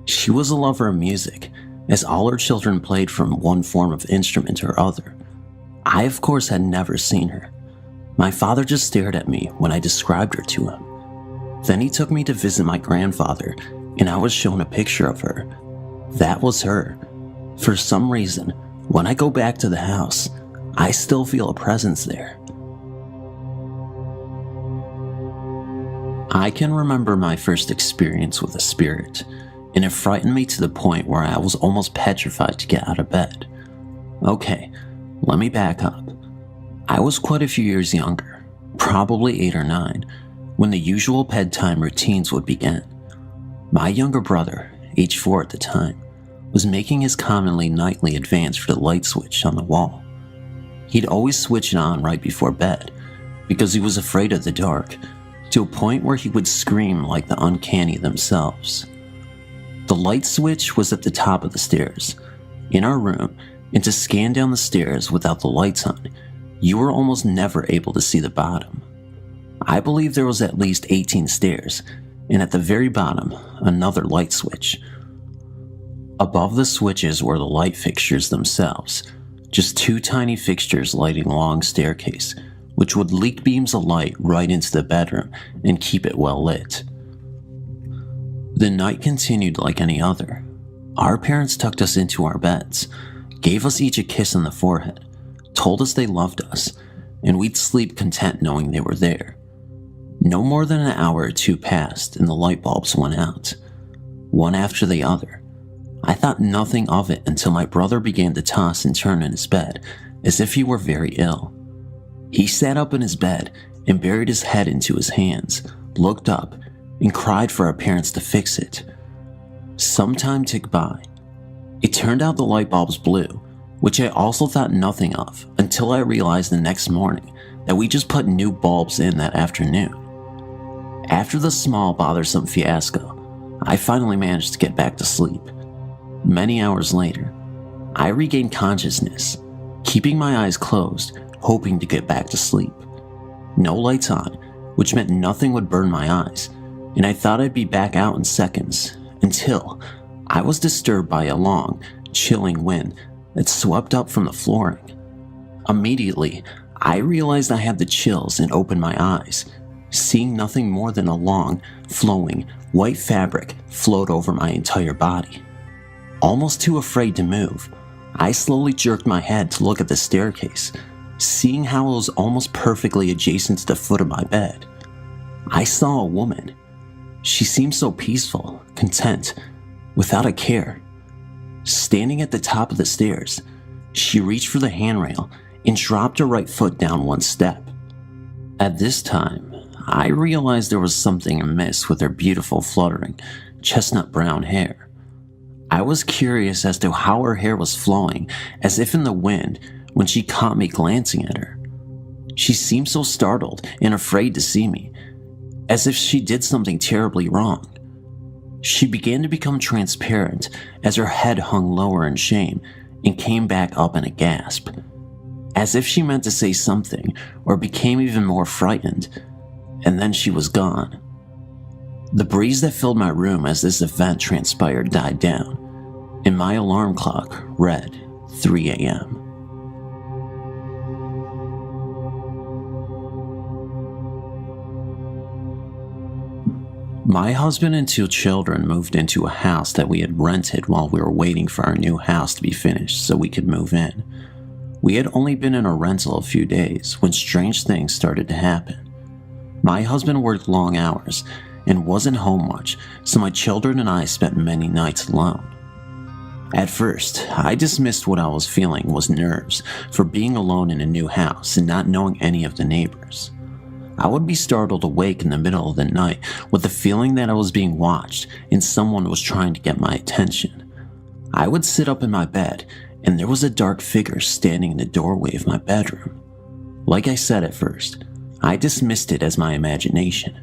She was a lover of music, as all her children played from one form of instrument or other. I, of course, had never seen her. My father just stared at me when I described her to him. Then he took me to visit my grandfather, and I was shown a picture of her. That was her. For some reason, when I go back to the house, I still feel a presence there. I can remember my first experience with a spirit, and it frightened me to the point where I was almost petrified to get out of bed. Okay, let me back up. I was quite a few years younger, probably 8 or 9, when the usual bedtime routines would begin. My younger brother, age 4 at the time, was making his commonly nightly advance for the light switch on the wall. He'd always switch it on right before bed, because he was afraid of the dark, to a point where he would scream like the uncanny themselves. The light switch was at the top of the stairs, in our room, and to scan down the stairs without the lights on, you were almost never able to see the bottom. I believe there was at least 18 stairs, and at the very bottom, another light switch. Above the switches were the light fixtures themselves, just 2 tiny fixtures lighting a long staircase, which would leak beams of light right into the bedroom and keep it well lit. The night continued like any other. Our parents tucked us into our beds, gave us each a kiss on the forehead, told us they loved us, and we'd sleep content knowing they were there. No more than an hour or 2 passed and the light bulbs went out, one after the other. I thought nothing of it until my brother began to toss and turn in his bed as if he were very ill. He sat up in his bed and buried his head into his hands, looked up, and cried for our parents to fix it. Some time ticked by. It turned out the light bulbs blew, which I also thought nothing of until I realized the next morning that we just put new bulbs in that afternoon. After the small, bothersome fiasco, I finally managed to get back to sleep. Many hours later, I regained consciousness, keeping my eyes closed, hoping to get back to sleep. No lights on, which meant nothing would burn my eyes, and I thought I'd be back out in seconds, until I was disturbed by a long, chilling wind that swept up from the flooring. Immediately, I realized I had the chills and opened my eyes, seeing nothing more than a long, flowing, white fabric float over my entire body. Almost too afraid to move, I slowly jerked my head to look at the staircase, seeing how it was almost perfectly adjacent to the foot of my bed. I saw a woman. She seemed so peaceful, content, without a care. Standing at the top of the stairs, she reached for the handrail and dropped her right foot down one step. At this time, I realized there was something amiss with her beautiful, fluttering, chestnut brown hair. I was curious as to how her hair was flowing, as if in the wind, when she caught me glancing at her. She seemed so startled and afraid to see me, as if she did something terribly wrong. She began to become transparent as her head hung lower in shame and came back up in a gasp, as if she meant to say something or became even more frightened, and then she was gone. The breeze that filled my room as this event transpired died down, and my alarm clock read 3 a.m. My husband and 2 children moved into a house that we had rented while we were waiting for our new house to be finished so we could move in. We had only been in a rental a few days when strange things started to happen. My husband worked long hours and wasn't home much, so my children and I spent many nights alone. At first, I dismissed what I was feeling was nerves for being alone in a new house and not knowing any of the neighbors. I would be startled awake in the middle of the night with the feeling that I was being watched and someone was trying to get my attention. I would sit up in my bed and there was a dark figure standing in the doorway of my bedroom. Like I said at first, I dismissed it as my imagination.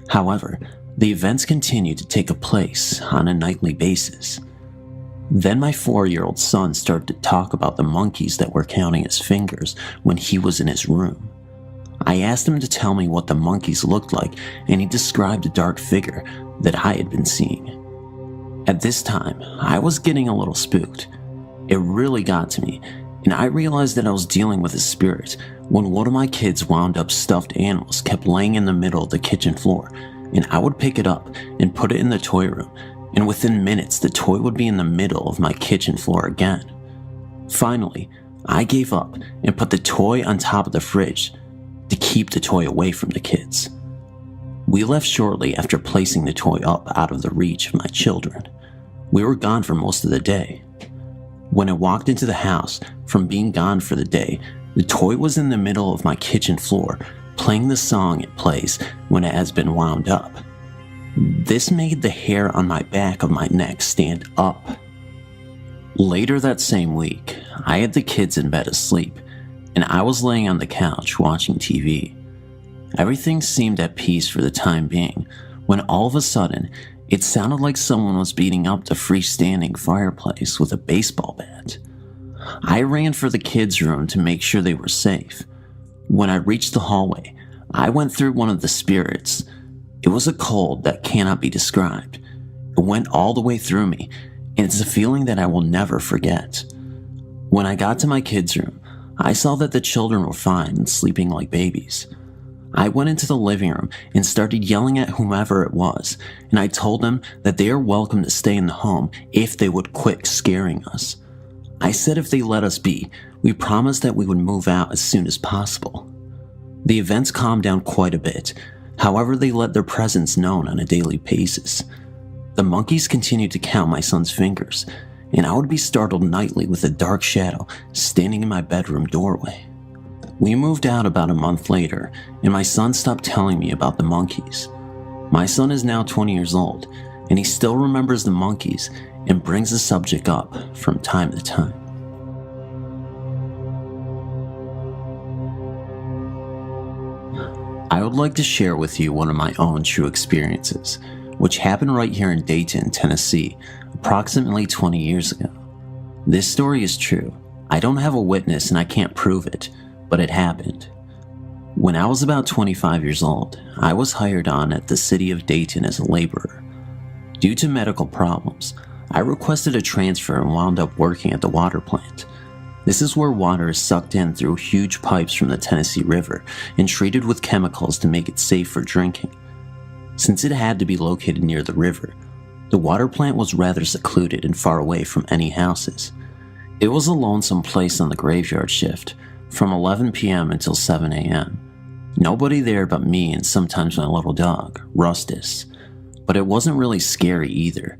However, the events continued to take place on a nightly basis. Then my 4-year-old son started to talk about the monkeys that were counting his fingers when he was in his room. I asked him to tell me what the monkeys looked like, and he described a dark figure that I had been seeing. At this time, I was getting a little spooked. It really got to me, and I realized that I was dealing with a spirit when one of my kids' wound up stuffed animals kept laying in the middle of the kitchen floor, and I would pick it up and put it in the toy room, and within minutes the toy would be in the middle of my kitchen floor again. Finally, I gave up and put the toy on top of the fridge to keep the toy away from the kids. We left shortly after placing the toy up out of the reach of my children. We were gone for most of the day. When I walked into the house from being gone for the day, the toy was in the middle of my kitchen floor, playing the song it plays when it has been wound up. This made the hair on my back of my neck stand up. Later that same week, I had the kids in bed asleep, and I was laying on the couch watching TV. Everything seemed at peace for the time being, when all of a sudden, it sounded like someone was beating up the freestanding fireplace with a baseball bat. I ran for the kids' room to make sure they were safe. When I reached the hallway, I went through one of the spirits. It was a cold that cannot be described. It went all the way through me, and it's a feeling that I will never forget. When I got to my kids' room, I saw that the children were fine and sleeping like babies. I went into the living room and started yelling at whomever it was, and I told them that they are welcome to stay in the home if they would quit scaring us. I said if they let us be, we promised that we would move out as soon as possible. The events calmed down quite a bit. However, they let their presence known on a daily basis. The monkeys continued to count my son's fingers, and I would be startled nightly with a dark shadow standing in my bedroom doorway. We moved out about a month later, and my son stopped telling me about the monkeys. My son is now 20 years old, and he still remembers the monkeys and brings the subject up from time to time. I would like to share with you one of my own true experiences, which happened right here in Dayton, Tennessee, approximately 20 years ago. This story is true. I don't have a witness and I can't prove it, but it happened. When I was about 25 years old, I was hired on at the city of Dayton as a laborer. Due to medical problems, I requested a transfer and wound up working at the water plant. This is where water is sucked in through huge pipes from the Tennessee River and treated with chemicals to make it safe for drinking. Since it had to be located near the river, the water plant was rather secluded and far away from any houses. It was a lonesome place on the graveyard shift, from 11 p.m. until 7 a.m. Nobody there but me and sometimes my little dog, Rustus. But it wasn't really scary either.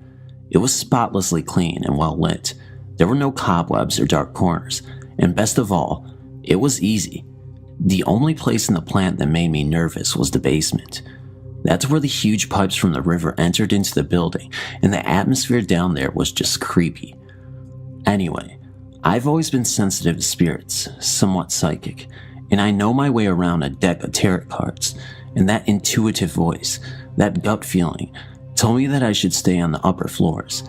It was spotlessly clean and well lit. There were no cobwebs or dark corners, and best of all, it was easy. The only place in the plant that made me nervous was the basement. That's where the huge pipes from the river entered into the building, and the atmosphere down there was just creepy. Anyway, I've always been sensitive to spirits, somewhat psychic, and I know my way around a deck of tarot cards, and that intuitive voice, that gut feeling, told me that I should stay on the upper floors,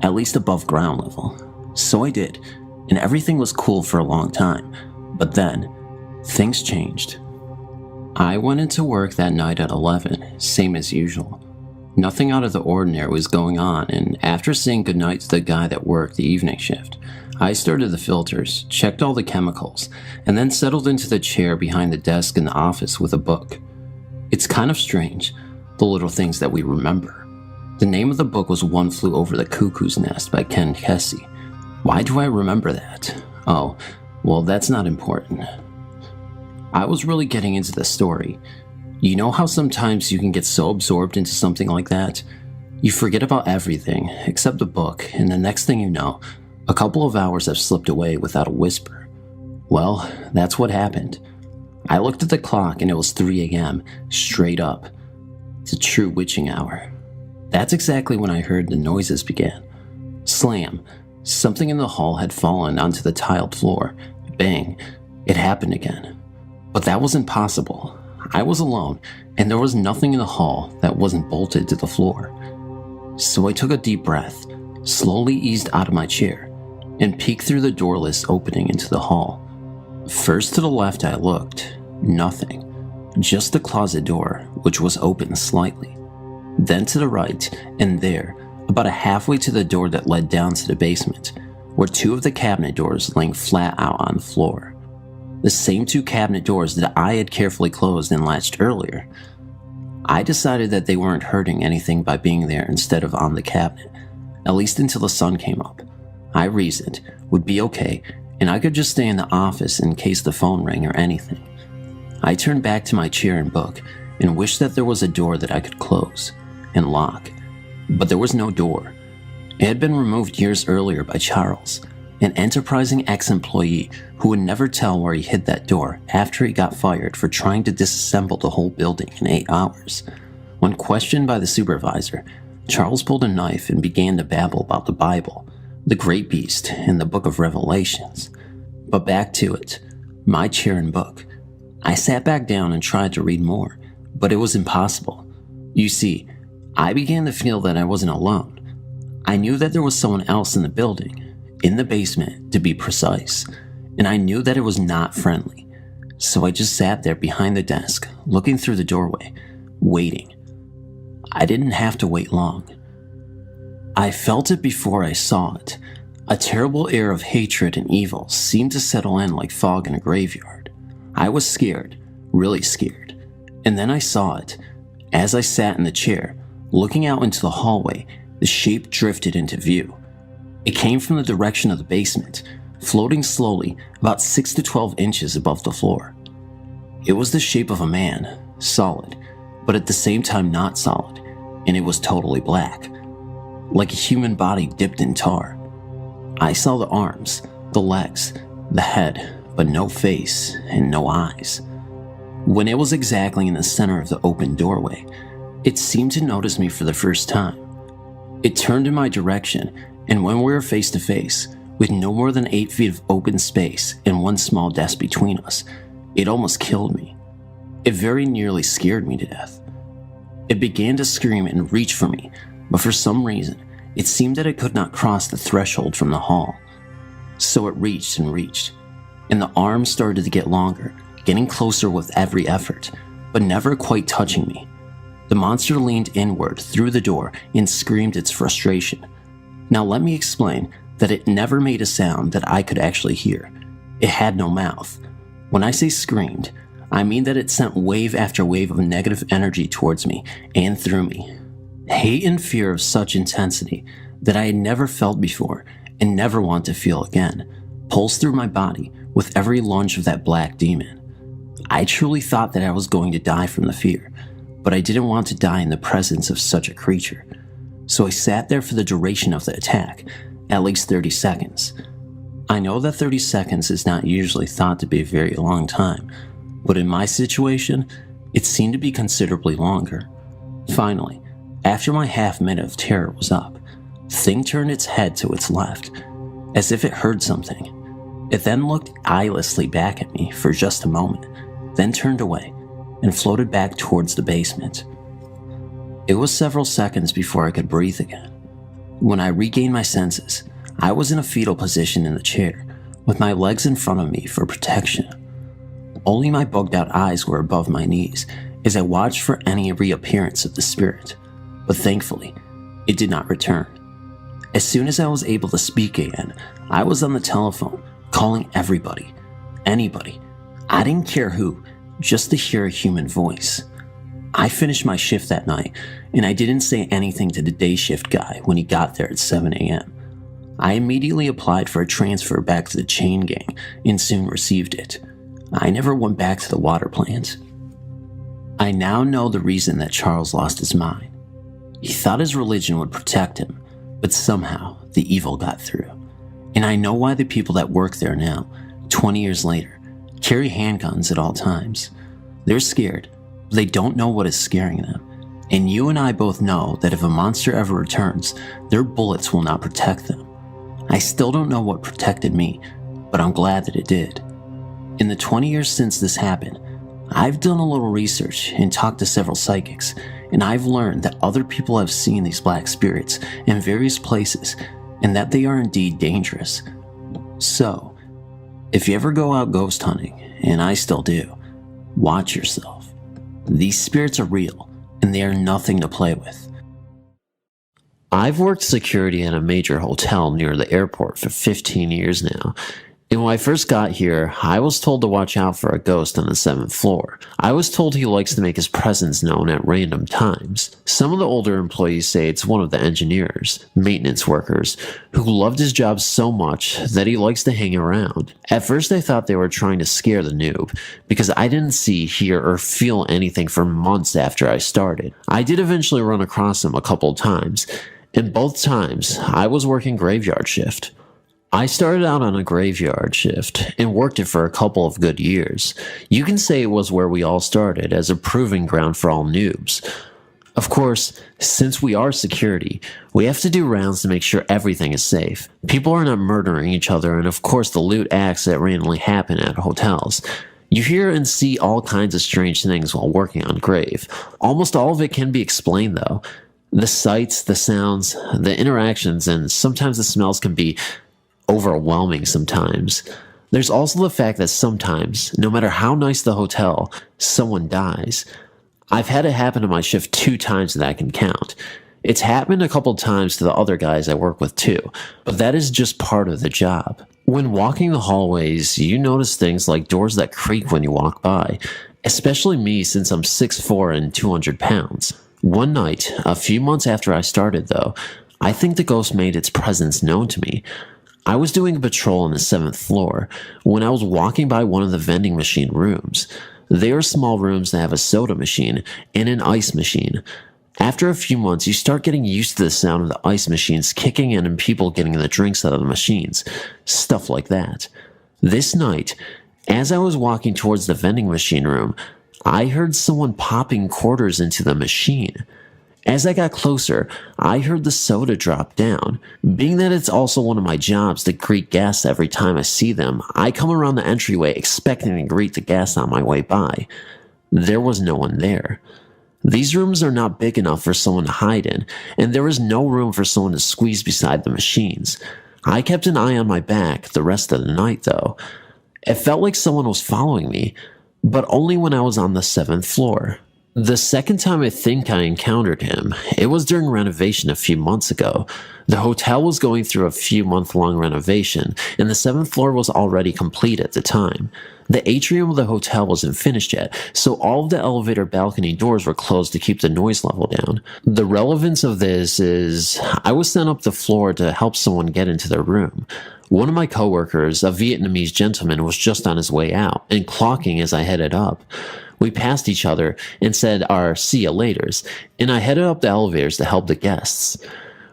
at least above ground level. So I did, and everything was cool for a long time, but then, things changed. I went into work that night at 11, same as usual. Nothing out of the ordinary was going on, and after saying goodnight to the guy that worked the evening shift, I started the filters, checked all the chemicals, and then settled into the chair behind the desk in the office with a book. It's kind of strange, the little things that we remember. The name of the book was One Flew Over the Cuckoo's Nest by Ken Kesey. Why do I remember that? Oh, well, that's not important. I was really getting into the story. You know how sometimes you can get so absorbed into something like that? You forget about everything except the book, and the next thing you know, a couple of hours have slipped away without a whisper. Well, that's what happened. I looked at the clock and it was 3 a.m., straight up. It's a true witching hour. That's exactly when I heard the noises began. Slam. Something in the hall had fallen onto the tiled floor. Bang. It happened again. But that wasn't possible. I was alone, and there was nothing in the hall that wasn't bolted to the floor. So I took a deep breath, slowly eased out of my chair, and peeked through the doorless opening into the hall. First to the left I looked. Nothing. Just the closet door, which was open slightly. Then to the right, and there, about a halfway to the door that led down to the basement, were two of the cabinet doors laying flat out on the floor. The same two cabinet doors that I had carefully closed and latched earlier. I decided that they weren't hurting anything by being there instead of on the cabinet, at least until the sun came up. I reasoned, would be okay, and I could just stay in the office in case the phone rang or anything. I turned back to my chair and book and wished that there was a door that I could close and lock, but there was no door. It had been removed years earlier by Charles, an enterprising ex-employee who would never tell where he hid that door after he got fired for trying to disassemble the whole building in 8 hours. When questioned by the supervisor, Charles pulled a knife and began to babble about the Bible, the Great Beast, and the Book of Revelations. But back to it, my chair and book. I sat back down and tried to read more, but it was impossible. You see, I began to feel that I wasn't alone. I knew that there was someone else in the building, in the basement to be precise, and I knew that it was not friendly. So I just sat there behind the desk, looking through the doorway, waiting. I didn't have to wait long. I felt it before I saw it. A terrible air of hatred and evil seemed to settle in like fog in a graveyard. I was scared, really scared. And then I saw it. As I sat in the chair, looking out into the hallway, the shape drifted into view. It came from the direction of the basement, floating slowly about 6 to 12 inches above the floor. It was the shape of a man, solid, but at the same time not solid, and it was totally black, like a human body dipped in tar. I saw the arms, the legs, the head, but no face and no eyes. When it was exactly in the center of the open doorway, it seemed to notice me for the first time. It turned in my direction, and when we were face to face, with no more than 8 feet of open space and one small desk between us, it almost killed me. It very nearly scared me to death. It began to scream and reach for me, but for some reason, it seemed that it could not cross the threshold from the hall. So it reached and reached, and the arms started to get longer, getting closer with every effort, but never quite touching me. The monster leaned inward through the door and screamed its frustration. Now let me explain that it never made a sound that I could actually hear. It had no mouth. When I say screamed, I mean that it sent wave after wave of negative energy towards me and through me. Hate and fear of such intensity that I had never felt before and never want to feel again pulsed through my body with every lunge of that black demon. I truly thought that I was going to die from the fear, but I didn't want to die in the presence of such a creature. So I sat there for the duration of the attack, at least 30 seconds. I know that 30 seconds is not usually thought to be a very long time, but in my situation, it seemed to be considerably longer. Finally, after my half minute of terror was up, the thing turned its head to its left, as if it heard something. It then looked eyelessly back at me for just a moment, then turned away and floated back towards the basement. It was several seconds before I could breathe again. When I regained my senses, I was in a fetal position in the chair, with my legs in front of me for protection. Only my bugged out eyes were above my knees as I watched for any reappearance of the spirit, but thankfully, it did not return. As soon as I was able to speak again, I was on the telephone, calling everybody, anybody. I didn't care who, just to hear a human voice. I finished my shift that night, and I didn't say anything to the day shift guy when he got there at 7 a.m. I immediately applied for a transfer back to the chain gang and soon received it. I never went back to the water plant. I now know the reason that Charles lost his mind. He thought his religion would protect him, but somehow the evil got through. And I know why the people that work there now, 20 years later, carry handguns at all times. They're scared, but they don't know what is scaring them. And you and I both know that if a monster ever returns, their bullets will not protect them. I still don't know what protected me, but I'm glad that it did. In the 20 years since this happened, I've done a little research and talked to several psychics, and I've learned that other people have seen these black spirits in various places and that they are indeed dangerous. So, if you ever go out ghost hunting, and I still do, watch yourself. These spirits are real, and they are nothing to play with. I've worked security at a major hotel near the airport for 15 years now. And when I first got here, I was told to watch out for a ghost on the 7th floor. I was told he likes to make his presence known at random times. Some of the older employees say it's one of the engineers, maintenance workers, who loved his job so much that he likes to hang around. At first I thought they were trying to scare the noob, because I didn't see, hear, or feel anything for months after I started. I did eventually run across him a couple times, and both times I was working graveyard shift. I started out on a graveyard shift and worked it for a couple of good years. You can say it was where we all started, as a proving ground for all noobs. Of course, since we are security, we have to do rounds to make sure everything is safe. People are not murdering each other, and of course the loot acts that randomly happen at hotels. You hear and see all kinds of strange things while working on grave. Almost all of it can be explained though. The sights, the sounds, the interactions, and sometimes the smells can be overwhelming sometimes. There's also the fact that sometimes, no matter how nice the hotel, someone dies. I've had it happen to my shift 2 times that I can count. It's happened a couple times to the other guys I work with too, but that is just part of the job. When walking the hallways, you notice things like doors that creak when you walk by, especially me since I'm 6'4" and 200 pounds. One night, a few months after I started though, I think the ghost made its presence known to me. I was doing a patrol on the 7th floor when I was walking by one of the vending machine rooms. They are small rooms that have a soda machine and an ice machine. After a few months, you start getting used to the sound of the ice machines kicking in and people getting the drinks out of the machines. Stuff like that. This night, as I was walking towards the vending machine room, I heard someone popping quarters into the machine. As I got closer, I heard the soda drop down. Being that it's also one of my jobs to greet guests every time I see them, I come around the entryway expecting to greet the guests on my way by. There was no one there. These rooms are not big enough for someone to hide in, and there was no room for someone to squeeze beside the machines. I kept an eye on my back the rest of the night though. It felt like someone was following me, but only when I was on the 7th floor. The second time I think I encountered him, it was during renovation a few months ago. The hotel was going through a few month-long renovation, and the 7th floor was already complete at the time. The atrium of the hotel wasn't finished yet, so all of the elevator balcony doors were closed to keep the noise level down. The relevance of this is, I was sent up the floor to help someone get into their room. One of my coworkers, a Vietnamese gentleman, was just on his way out and clocking as I headed up. We passed each other and said our see ya laters, and I headed up the elevators to help the guests.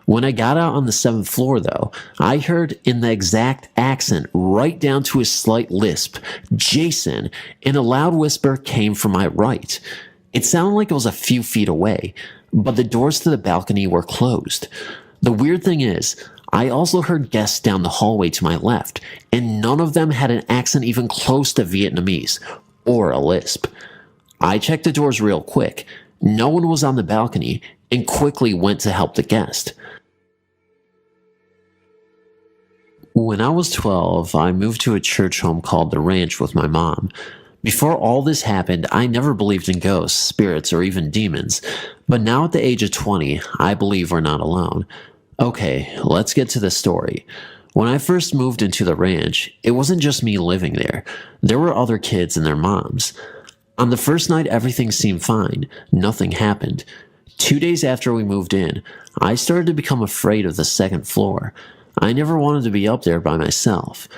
When I got out on the 7th floor, though, I heard in the exact accent, right down to a slight lisp, "Jason," and a loud whisper came from my right. It sounded like it was a few feet away, but the doors to the balcony were closed. The weird thing is, I also heard guests down the hallway to my left, and none of them had an accent even close to Vietnamese, or a lisp. I checked the doors real quick. No one was on the balcony, and quickly went to help the guest. When I was 12, I moved to a church home called The Ranch with my mom. Before all this happened, I never believed in ghosts, spirits, or even demons. But now at the age of 20, I believe we're not alone. Okay, let's get to the story. When I first moved into the ranch, it wasn't just me living there. There were other kids and their moms. On the first night, everything seemed fine. Nothing happened. 2 days after we moved in, I started to become afraid of the 2nd floor. I never wanted to be up there by myself.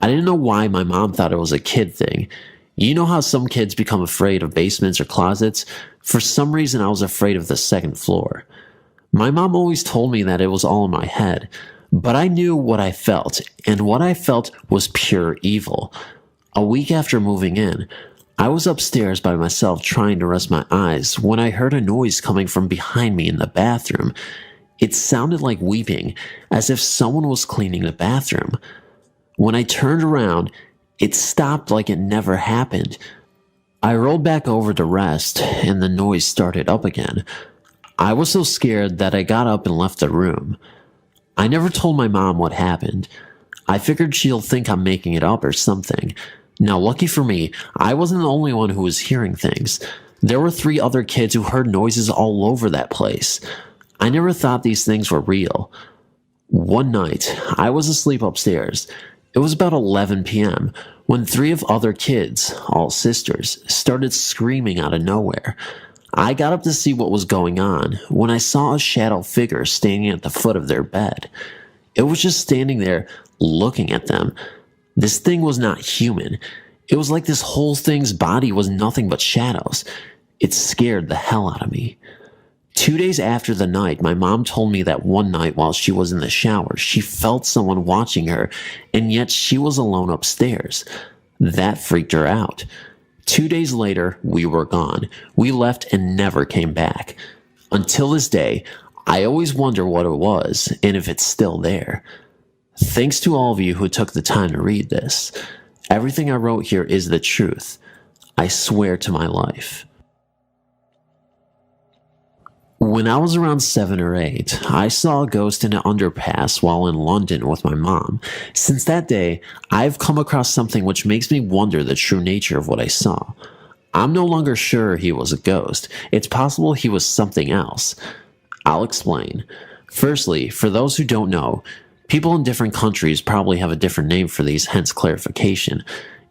I didn't know why my mom thought it was a kid thing. You know how some kids become afraid of basements or closets? For some reason, I was afraid of the 2nd floor. My mom always told me that it was all in my head, but I knew what I felt, and what I felt was pure evil. A week after moving in, I was upstairs by myself trying to rest my eyes when I heard a noise coming from behind me in the bathroom. It sounded like weeping, as if someone was cleaning the bathroom. When I turned around, it stopped like it never happened. I rolled back over to rest, and the noise started up again. I was so scared that I got up and left the room. I never told my mom what happened. I figured she'll think I'm making it up or something. Now, lucky for me, I wasn't the only one who was hearing things. There were 3 other kids who heard noises all over that place. I never thought these things were real. One night, I was asleep upstairs. It was about 11 p.m. when 3 of other kids, all sisters, started screaming out of nowhere. I got up to see what was going on when I saw a shadow figure standing at the foot of their bed. It was just standing there looking at them. This thing was not human. It was like this whole thing's body was nothing but shadows. It scared the hell out of me. 2 days after the night, my mom told me that one night while she was in the shower, she felt someone watching her, and yet she was alone upstairs. That freaked her out. 2 days later, we were gone. We left and never came back. Until this day, I always wonder what it was and if it's still there. Thanks to all of you who took the time to read this. Everything I wrote here is the truth. I swear to my life. When I was around 7 or 8, I saw a ghost in an underpass while in London with my mom. Since that day, I've come across something which makes me wonder the true nature of what I saw. I'm no longer sure he was a ghost. It's possible he was something else. I'll explain. Firstly, for those who don't know, people in different countries probably have a different name for these, hence clarification.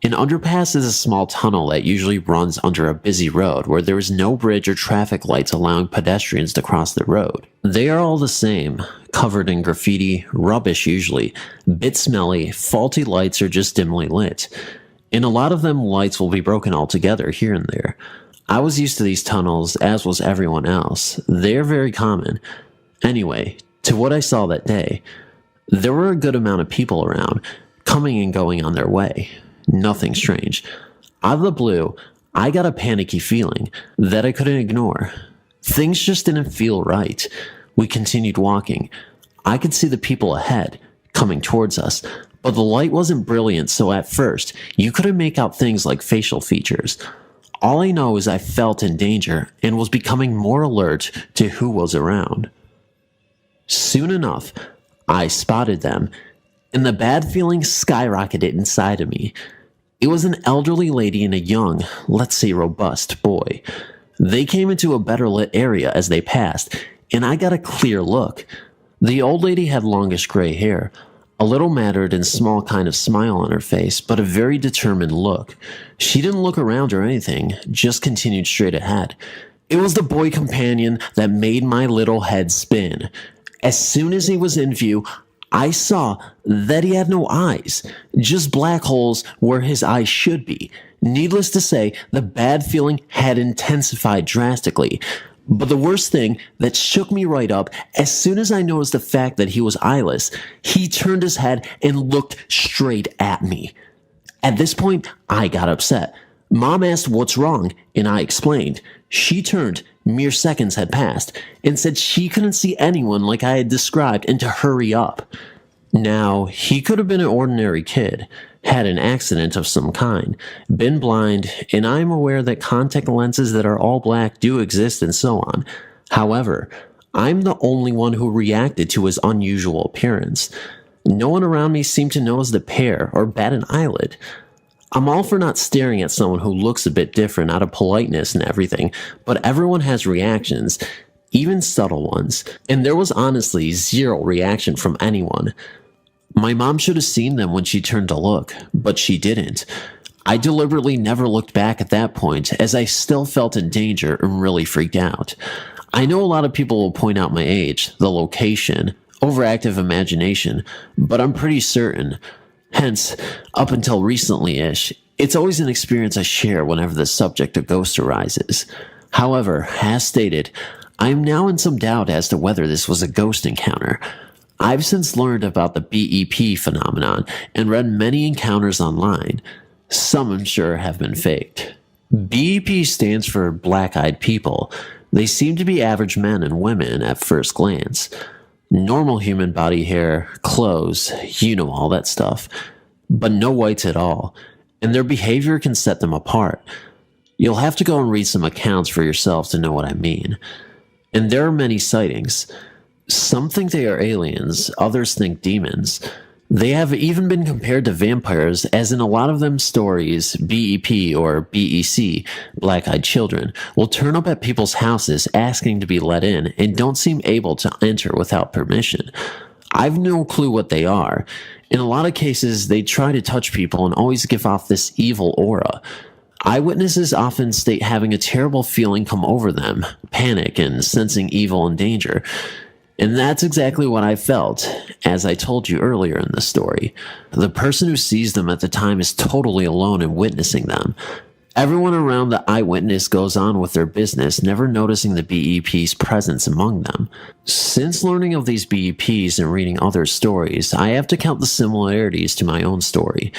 An underpass is a small tunnel that usually runs under a busy road where there is no bridge or traffic lights allowing pedestrians to cross the road. They are all the same, covered in graffiti, rubbish usually, bit smelly, faulty lights or just dimly lit. In a lot of them, lights will be broken altogether here and there. I was used to these tunnels, as was everyone else. They are very common. Anyway, to what I saw that day, there were a good amount of people around, coming and going on their way. Nothing strange. Out of the blue, I got a panicky feeling that I couldn't ignore. Things just didn't feel right. We continued walking. I could see the people ahead, coming towards us, but the light wasn't brilliant, so at first, you couldn't make out things like facial features. All I know is I felt in danger and was becoming more alert to who was around. Soon enough, I spotted them, and the bad feeling skyrocketed inside of me. It was an elderly lady and a young, let's say robust, boy. They came into a better lit area as they passed, and I got a clear look. The old lady had longish gray hair, a little matted and small kind of smile on her face, but a very determined look. She didn't look around or anything, just continued straight ahead. It was the boy companion that made my little head spin. As soon as he was in view, I saw that he had no eyes, just black holes where his eyes should be. Needless to say, the bad feeling had intensified drastically. But the worst thing that shook me right up, as soon as I noticed the fact that he was eyeless, he turned his head and looked straight at me. At this point, I got upset. Mom asked what's wrong, and I explained. She turned, mere seconds had passed, and said she couldn't see anyone like I had described and to hurry up. Now, he could have been an ordinary kid, had an accident of some kind, been blind, and I am aware that contact lenses that are all black do exist and so on. However, I'm the only one who reacted to his unusual appearance. No one around me seemed to notice the pair or bat an eyelid. I'm all for not staring at someone who looks a bit different out of politeness and everything, but everyone has reactions, even subtle ones, and there was honestly zero reaction from anyone. My mom should have seen them when she turned to look, but she didn't. I deliberately never looked back at that point, as I still felt in danger and really freaked out. I know a lot of people will point out my age, the location, overactive imagination, but I'm pretty certain. Hence, up until recently-ish, it's always an experience I share whenever the subject of ghosts arises. However, as stated, I am now in some doubt as to whether this was a ghost encounter. I've since learned about the BEP phenomenon and read many encounters online. Some, I'm sure, have been faked. BEP stands for black-eyed people. They seem to be average men and women at first glance. Normal human body hair, clothes, you know, all that stuff. But no whites at all, and their behavior can set them apart. You'll have to go and read some accounts for yourself to know what I mean. And there are many sightings. Some think they are aliens, others think demons. They have even been compared to vampires, as in a lot of them stories, BEP or BEC, black-eyed children, will turn up at people's houses asking to be let in and don't seem able to enter without permission. I've no clue what they are. In a lot of cases, they try to touch people and always give off this evil aura. Eyewitnesses often state having a terrible feeling come over them, panic, and sensing evil and danger. And that's exactly what I felt, as I told you earlier in the story. The person who sees them at the time is totally alone in witnessing them. Everyone around the eyewitness goes on with their business, never noticing the BEP's presence among them. Since learning of these BEPs and reading other stories, I have to count the similarities to my own story.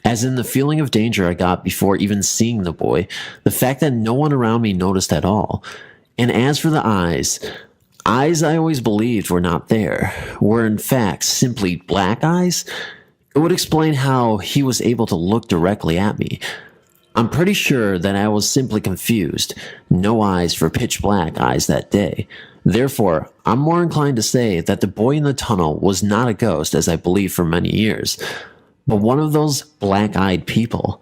As in the feeling of danger I got before even seeing the boy, the fact that no one around me noticed at all. And as for the eyes I always believed were not there, were in fact simply black eyes. It would explain how he was able to look directly at me. I'm pretty sure that I was simply confused. No eyes for pitch black eyes that day. Therefore, I'm more inclined to say that the boy in the tunnel was not a ghost as I believed for many years, but one of those black-eyed people.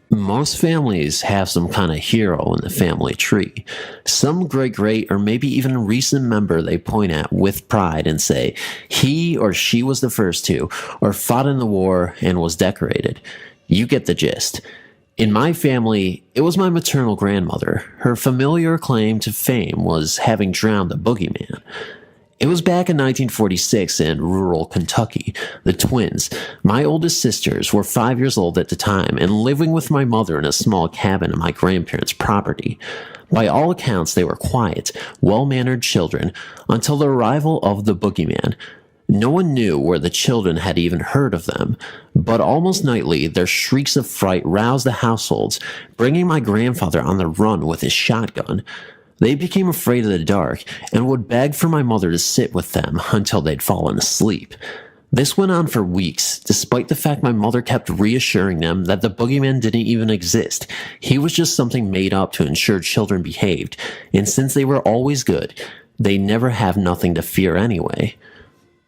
Most families have some kind of hero in the family tree. Some great or maybe even recent member they point at with pride and say he or she was the first to, or fought in the war and was decorated. You get the gist. In my family, it was my maternal grandmother. Her familiar claim to fame was having drowned a boogeyman. It was back in 1946 in rural Kentucky. The twins, my oldest sisters, were 5 years old at the time and living with my mother in a small cabin on my grandparents' property. By all accounts, they were quiet, well-mannered children until the arrival of the boogeyman. No one knew where the children had even heard of them, but almost nightly their shrieks of fright roused the households, bringing my grandfather on the run with his shotgun. They became afraid of the dark and would beg for my mother to sit with them until they'd fallen asleep. This went on for weeks, despite the fact my mother kept reassuring them that the boogeyman didn't even exist. He was just something made up to ensure children behaved, and since they were always good, they never have nothing to fear anyway.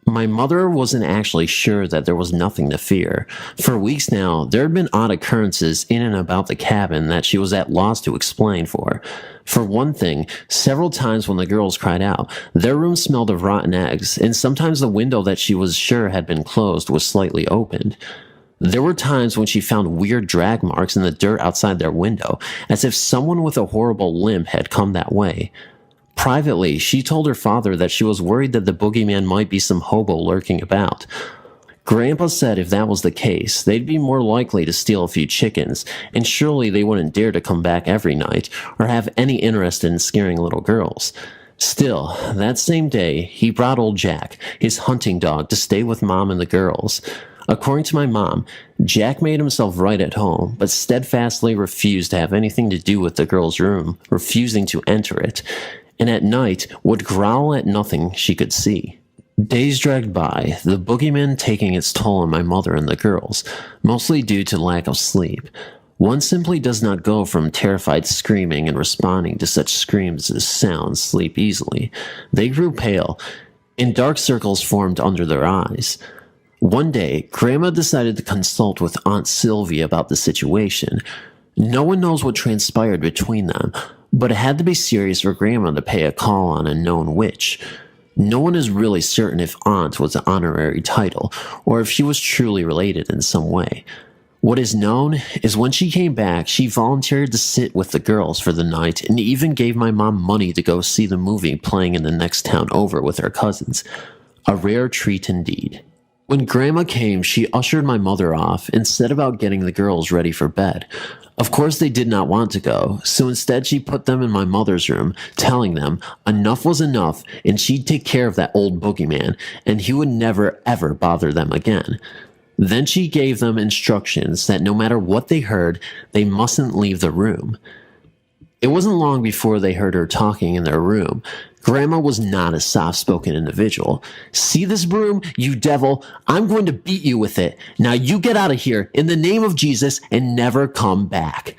My mother wasn't actually sure that there was nothing to fear. For weeks now, there had been odd occurrences in and about the cabin that she was at loss to explain for. For one thing, several times when the girls cried out, their room smelled of rotten eggs, and sometimes the window that she was sure had been closed was slightly opened. There were times when she found weird drag marks in the dirt outside their window, as if someone with a horrible limp had come that way. Privately, she told her father that she was worried that the boogeyman might be some hobo lurking about. Grandpa said if that was the case, they'd be more likely to steal a few chickens, and surely they wouldn't dare to come back every night, or have any interest in scaring little girls. Still, that same day, he brought old Jack, his hunting dog, to stay with Mom and the girls. According to my mom, Jack made himself right at home, but steadfastly refused to have anything to do with the girls' room, refusing to enter it, and at night would growl at nothing she could see. Days dragged by, the boogeyman taking its toll on my mother and the girls, mostly due to lack of sleep. One simply does not go from terrified screaming and responding to such screams as sounds sleep easily. They grew pale, and dark circles formed under their eyes. One day, Grandma decided to consult with Aunt Sylvia about the situation. No one knows what transpired between them, but it had to be serious for Grandma to pay a call on a known witch. No one is really certain if Aunt was an honorary title, or if she was truly related in some way. What is known is when she came back, she volunteered to sit with the girls for the night and even gave my mom money to go see the movie playing in the next town over with her cousins. A rare treat indeed. When Grandma came, she ushered my mother off and set about getting the girls ready for bed. Of course they did not want to go, so instead she put them in my mother's room, telling them enough was enough and she'd take care of that old boogeyman, and he would never ever bother them again. Then she gave them instructions that no matter what they heard, they mustn't leave the room. It wasn't long before they heard her talking in their room. Grandma was not a soft-spoken individual. "See this broom, you devil? I'm going to beat you with it. Now you get out of here in the name of Jesus and never come back."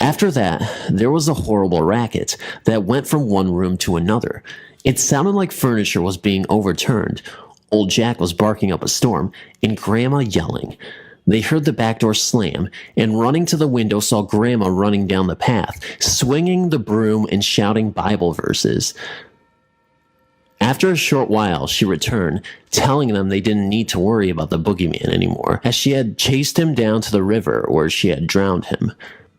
After that, there was a horrible racket that went from one room to another. It sounded like furniture was being overturned. Old Jack was barking up a storm, and Grandma yelling. They heard the back door slam, and running to the window saw Grandma running down the path, swinging the broom and shouting Bible verses. After a short while, she returned, telling them they didn't need to worry about the boogeyman anymore, as she had chased him down to the river where she had drowned him.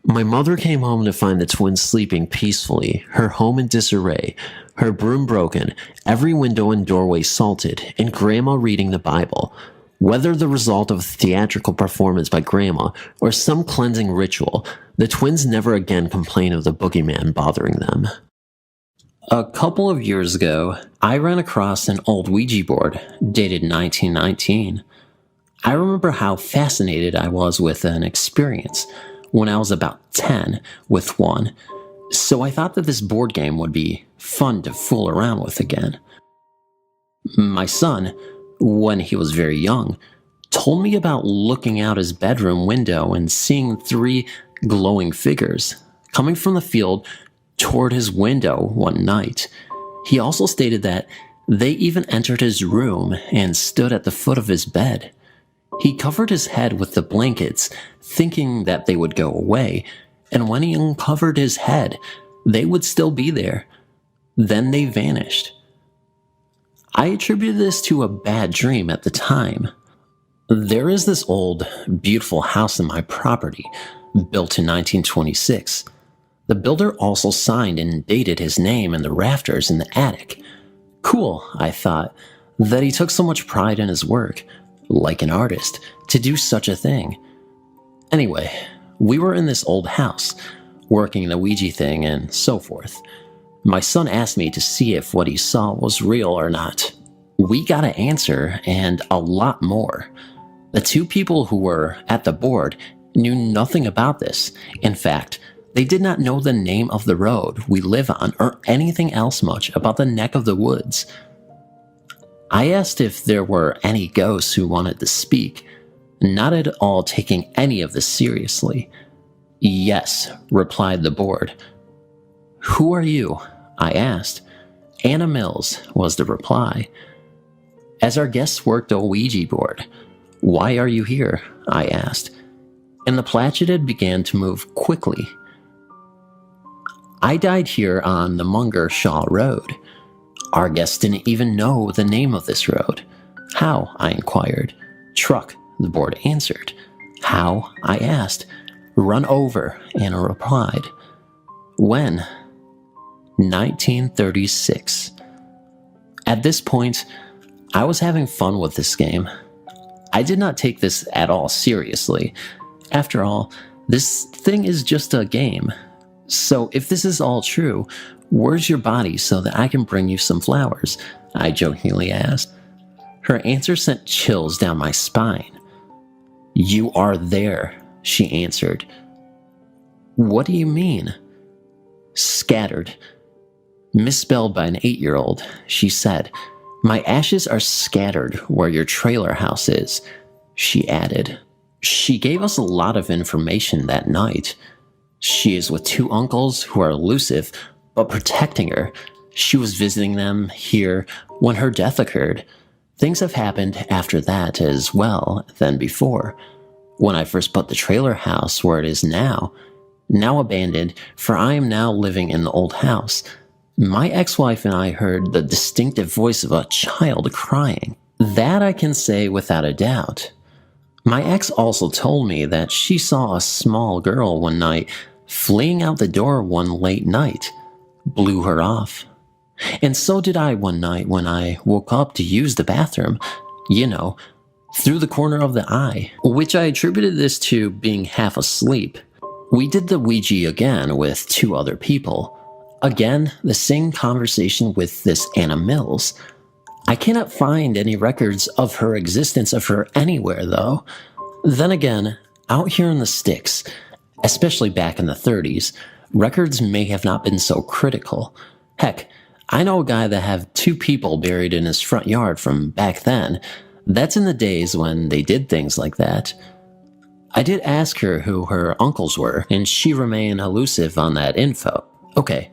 My mother came home to find the twins sleeping peacefully, her home in disarray, her broom broken, every window and doorway salted, and Grandma reading the Bible. Whether the result of a theatrical performance by Grandma or some cleansing ritual, the twins never again complained of the boogeyman bothering them. A couple of years ago, I ran across an old Ouija board dated 1919. I remember how fascinated I was with an experience when I was about 10 with one, so I thought that this board game would be fun to fool around with again. My son, when he was very young, told me about looking out his bedroom window and seeing 3 glowing figures coming from the field toward his window one night. He also stated that they even entered his room and stood at the foot of his bed. He covered his head with the blankets, thinking that they would go away, and when he uncovered his head, they would still be there. Then they vanished. I attributed this to a bad dream at the time. There is this old, beautiful house in my property, built in 1926. The builder also signed and dated his name in the rafters in the attic. Cool, I thought, that he took so much pride in his work, like an artist, to do such a thing. Anyway, we were in this old house, working the Ouija thing and so forth. My son asked me to see if what he saw was real or not. We got an answer and a lot more. The 2 people who were at the board knew nothing about this. In fact, they did not know the name of the road we live on or anything else much about the neck of the woods. I asked if there were any ghosts who wanted to speak, not at all taking any of this seriously. "Yes," replied the board. "Who are you?" I asked. "Anna Mills," was the reply. as our guests worked a Ouija board. "Why are you here?" I asked, and the Platchidid began to move quickly. "I died here on the Munger Shaw Road." Our guests didn't even know the name of this road. "How?" I inquired. "Truck," the board answered. "How?" I asked. "Run over," Anna replied. "When?" 1936. At this point, I was having fun with this game. I did not take this at all seriously. After all, this thing is just a game. "So if this is all true, where's your body so that I can bring you some flowers?" I jokingly asked. Her answer sent chills down my spine. "You are there," she answered. "What do you mean?" "Scattered." Misspelled by an 8-year-old, she said, "My ashes are scattered where your trailer house is," she added. She gave us a lot of information that night. She is with 2 uncles who are elusive, but protecting her. She was visiting them here when her death occurred. Things have happened after that as well than before. When I first bought the trailer house where it is now abandoned, for I am now living in the old house, my ex-wife and I heard the distinctive voice of a child crying. That I can say without a doubt. My ex also told me that she saw a small girl one night fleeing out the door one late night. Blew her off. And so did I one night when I woke up to use the bathroom, through the corner of the eye, which I attributed this to being half asleep. We did the Ouija again with 2 other people. Again, the same conversation with this Anna Mills. I cannot find any records of her existence of her anywhere, though. Then again, out here in the sticks, especially back in the 30s, records may have not been so critical. Heck, I know a guy that had 2 people buried in his front yard from back then. That's in the days when they did things like that. I did ask her who her uncles were, and she remained elusive on that info. Okay,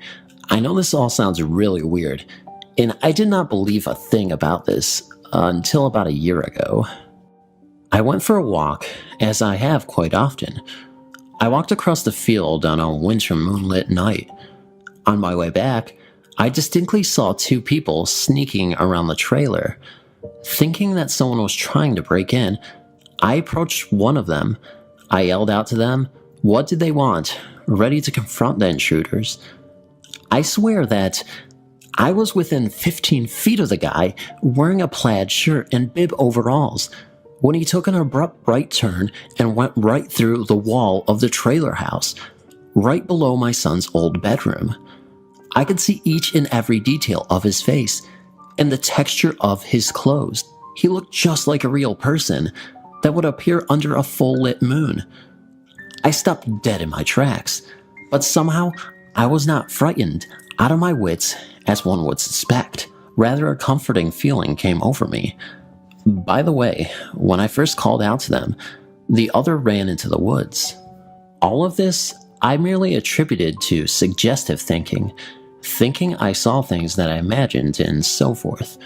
I know this all sounds really weird, and I did not believe a thing about this until about a year ago. I went for a walk, as I have quite often. I walked across the field on a winter moonlit night. On my way back, I distinctly saw 2 people sneaking around the trailer. Thinking that someone was trying to break in, I approached one of them. I yelled out to them, "What did they want?" ready to confront the intruders. I swear that I was within 15 feet of the guy wearing a plaid shirt and bib overalls when he took an abrupt right turn and went right through the wall of the trailer house, right below my son's old bedroom. I could see each and every detail of his face and the texture of his clothes. He looked just like a real person that would appear under a full-lit moon. I stopped dead in my tracks, but somehow I was not frightened out of my wits as one would suspect. Rather, a comforting feeling came over me. By the way, when I first called out to them, the other ran into the woods. All of this I merely attributed to suggestive thinking I saw things that I imagined and so forth.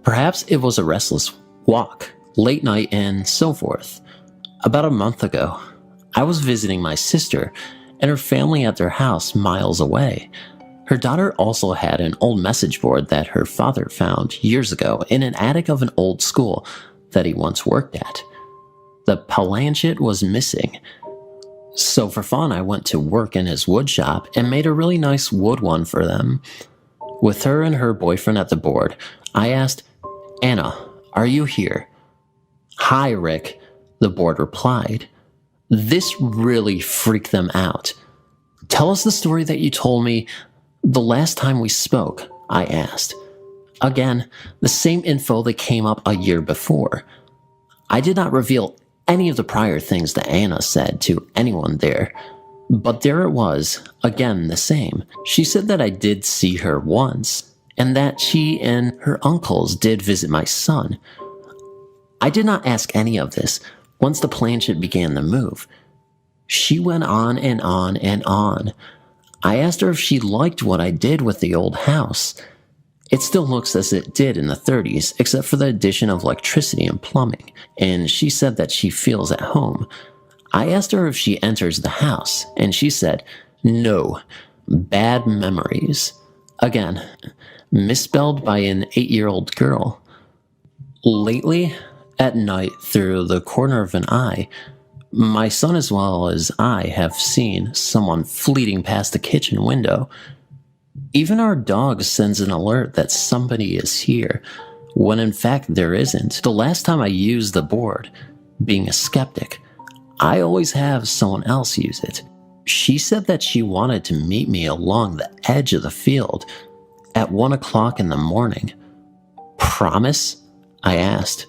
Perhaps it was a restless walk, late night and so forth. About a month ago, I was visiting my sister and her family at their house miles away. Her daughter also had an old message board that her father found years ago in an attic of an old school that he once worked at. The planchette was missing. So for fun, I went to work in his wood shop and made a really nice wood one for them. With her and her boyfriend at the board, I asked, "Anna, are you here?" "Hi, Rick," the board replied. This really freaked them out. "Tell us the story that you told me the last time we spoke," I asked. Again, the same info that came up a year before. I did not reveal any of the prior things that Anna said to anyone there, but there it was, again the same. She said that I did see her once, and that she and her uncles did visit my son. I did not ask any of this once the planchette began to move. She went on and on and on. I asked her if she liked what I did with the old house. It still looks as it did in the 30s, except for the addition of electricity and plumbing, and she said that she feels at home. I asked her if she enters the house, and she said, no, bad memories. Again, misspelled by an 8-year-old girl. Lately, at night, through the corner of an eye, my son as well as I have seen someone fleeting past the kitchen window. Even our dog sends an alert that somebody is here, when in fact there isn't. The last time I used the board, being a skeptic, I always have someone else use it. She said that she wanted to meet me along the edge of the field at 1 o'clock in the morning. Promise? I asked.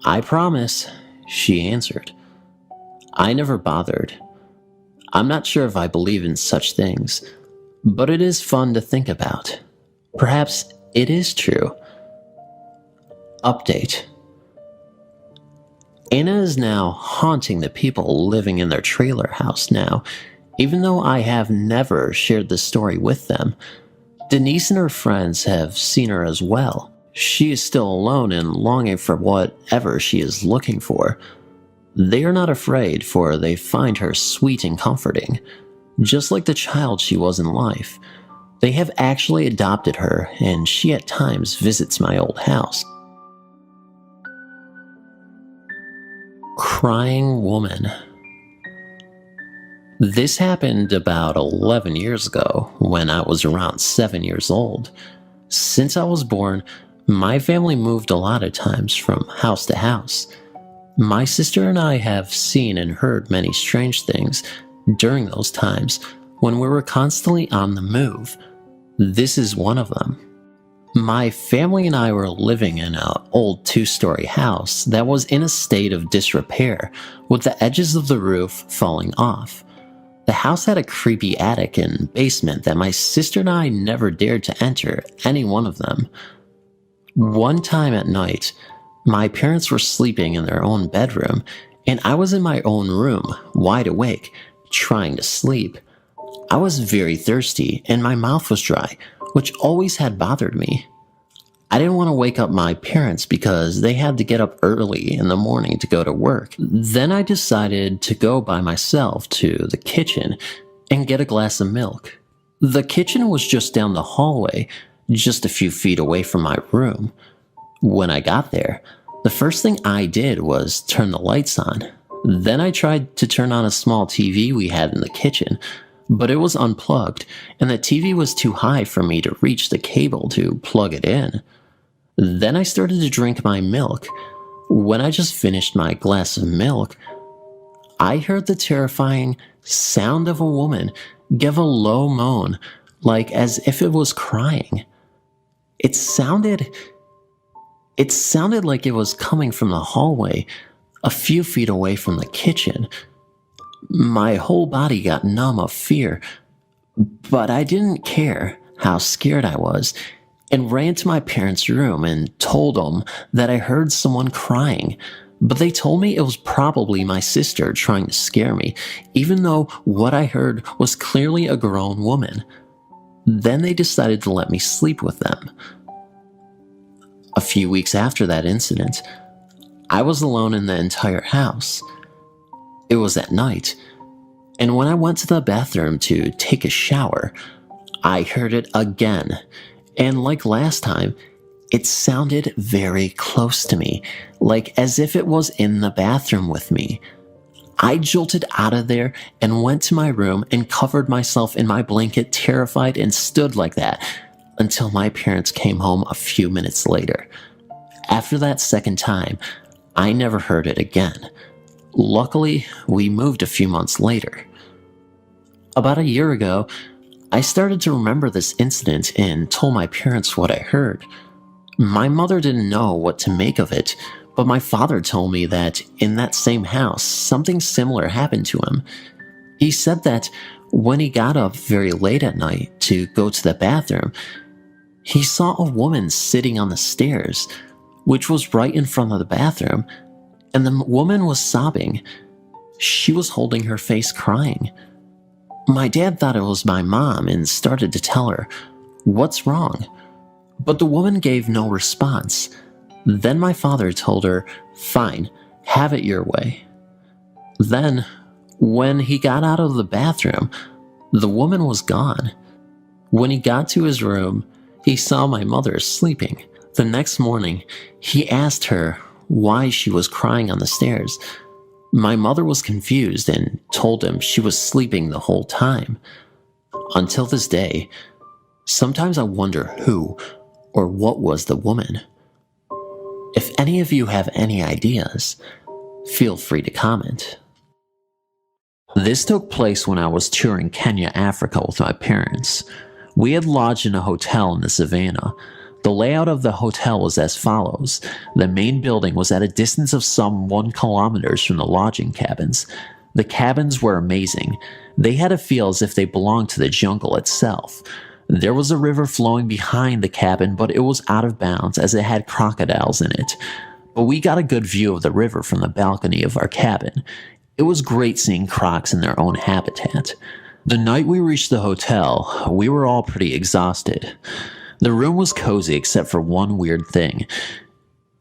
I promise, she answered. I never bothered. I'm not sure if I believe in such things, but it is fun to think about. Perhaps it is true. Update. Anna is now haunting the people living in their trailer house now, even though I have never shared the story with them. Denise and her friends have seen her as well. She is still alone and longing for whatever she is looking for. They are not afraid, for they find her sweet and comforting, just like the child she was in life. They have actually adopted her, and she at times visits my old house. Crying woman. This happened about 11 years ago, when I was around 7 years old. Since I was born, my family moved a lot of times from house to house. My sister and I have seen and heard many strange things during those times when we were constantly on the move. This is one of them. My family and I were living in an old 2-story house that was in a state of disrepair, with the edges of the roof falling off. The house had a creepy attic and basement that my sister and I never dared to enter any one of them. One time at night, my parents were sleeping in their own bedroom, and I was in my own room, wide awake, trying to sleep. I was very thirsty, and my mouth was dry, which always had bothered me. I didn't want to wake up my parents because they had to get up early in the morning to go to work. Then I decided to go by myself to the kitchen and get a glass of milk. The kitchen was just down the hallway, just a few feet away from my room. When I got there, the first thing I did was turn the lights on. Then I tried to turn on a small TV we had in the kitchen, but it was unplugged, and the TV was too high for me to reach the cable to plug it in. Then I started to drink my milk. When I just finished my glass of milk, I heard the terrifying sound of a woman give a low moan, like as if it was crying. It sounded like it was coming from the hallway, a few feet away from the kitchen. My whole body got numb of fear, but I didn't care how scared I was, and ran to my parents' room and told them that I heard someone crying, but they told me it was probably my sister trying to scare me, even though what I heard was clearly a grown woman. Then they decided to let me sleep with them. A few weeks after that incident, I was alone in the entire house. It was at night, and when I went to the bathroom to take a shower, I heard it again, and like last time, it sounded very close to me, like as if it was in the bathroom with me. I jolted out of there and went to my room and covered myself in my blanket, terrified, and stood like that until my parents came home a few minutes later. After that second time, I never heard it again. Luckily, we moved a few months later. About a year ago, I started to remember this incident and told my parents what I heard. My mother didn't know what to make of it, but my father told me that in that same house, something similar happened to him. He said that when he got up very late at night to go to the bathroom, he saw a woman sitting on the stairs, which was right in front of the bathroom, and the woman was sobbing. She was holding her face crying. My dad thought it was my mom and started to tell her, "What's wrong?" but the woman gave no response. Then my father told her, "Fine, have it your way." Then, when he got out of the bathroom, the woman was gone. When he got to his room, he saw my mother sleeping. The next morning, he asked her why she was crying on the stairs. My mother was confused and told him she was sleeping the whole time. Until this day, sometimes I wonder who or what was the woman. If any of you have any ideas, feel free to comment. This took place when I was touring Kenya, Africa with my parents. We had lodged in a hotel in the savannah. The layout of the hotel was as follows. The main building was at a distance of some 1 kilometer from the lodging cabins. The cabins were amazing. They had a feel as if they belonged to the jungle itself. There was a river flowing behind the cabin, but it was out of bounds as it had crocodiles in it. But we got a good view of the river from the balcony of our cabin. It was great seeing crocs in their own habitat. The night we reached the hotel, we were all pretty exhausted. The room was cozy except for one weird thing.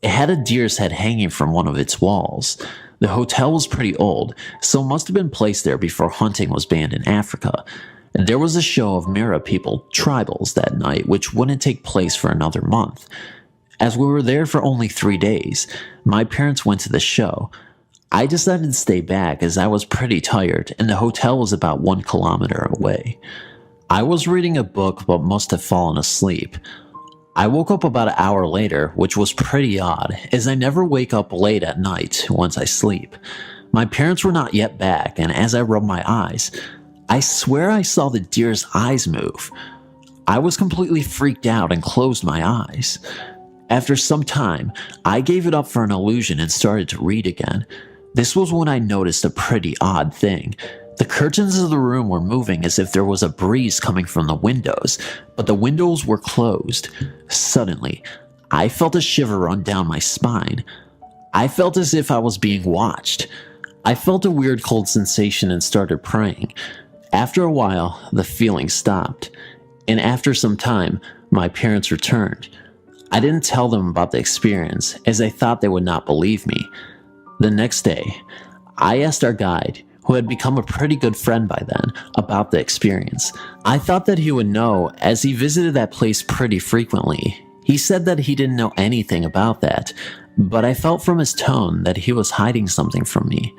It had a deer's head hanging from one of its walls. The hotel was pretty old, so it must have been placed there before hunting was banned in Africa. And there was a show of Mira people, tribals, that night, which wouldn't take place for another month. As we were there for only 3 days, my parents went to the show. I decided to stay back as I was pretty tired and the hotel was about 1 kilometer away. I was reading a book but must have fallen asleep. I woke up about an hour later, which was pretty odd, as I never wake up late at night once I sleep. My parents were not yet back, and as I rubbed my eyes, I swear I saw the deer's eyes move. I was completely freaked out and closed my eyes. After some time, I gave it up for an illusion and started to read again. This was when I noticed a pretty odd thing. The curtains of the room were moving as if there was a breeze coming from the windows, but the windows were closed. Suddenly, I felt a shiver run down my spine. I felt as if I was being watched. I felt a weird cold sensation and started praying. After a while, the feeling stopped, and after some time, my parents returned. I didn't tell them about the experience, as I thought they would not believe me. The next day, I asked our guide, who had become a pretty good friend by then, about the experience. I thought that he would know, as he visited that place pretty frequently. He said that he didn't know anything about that, but I felt from his tone that he was hiding something from me.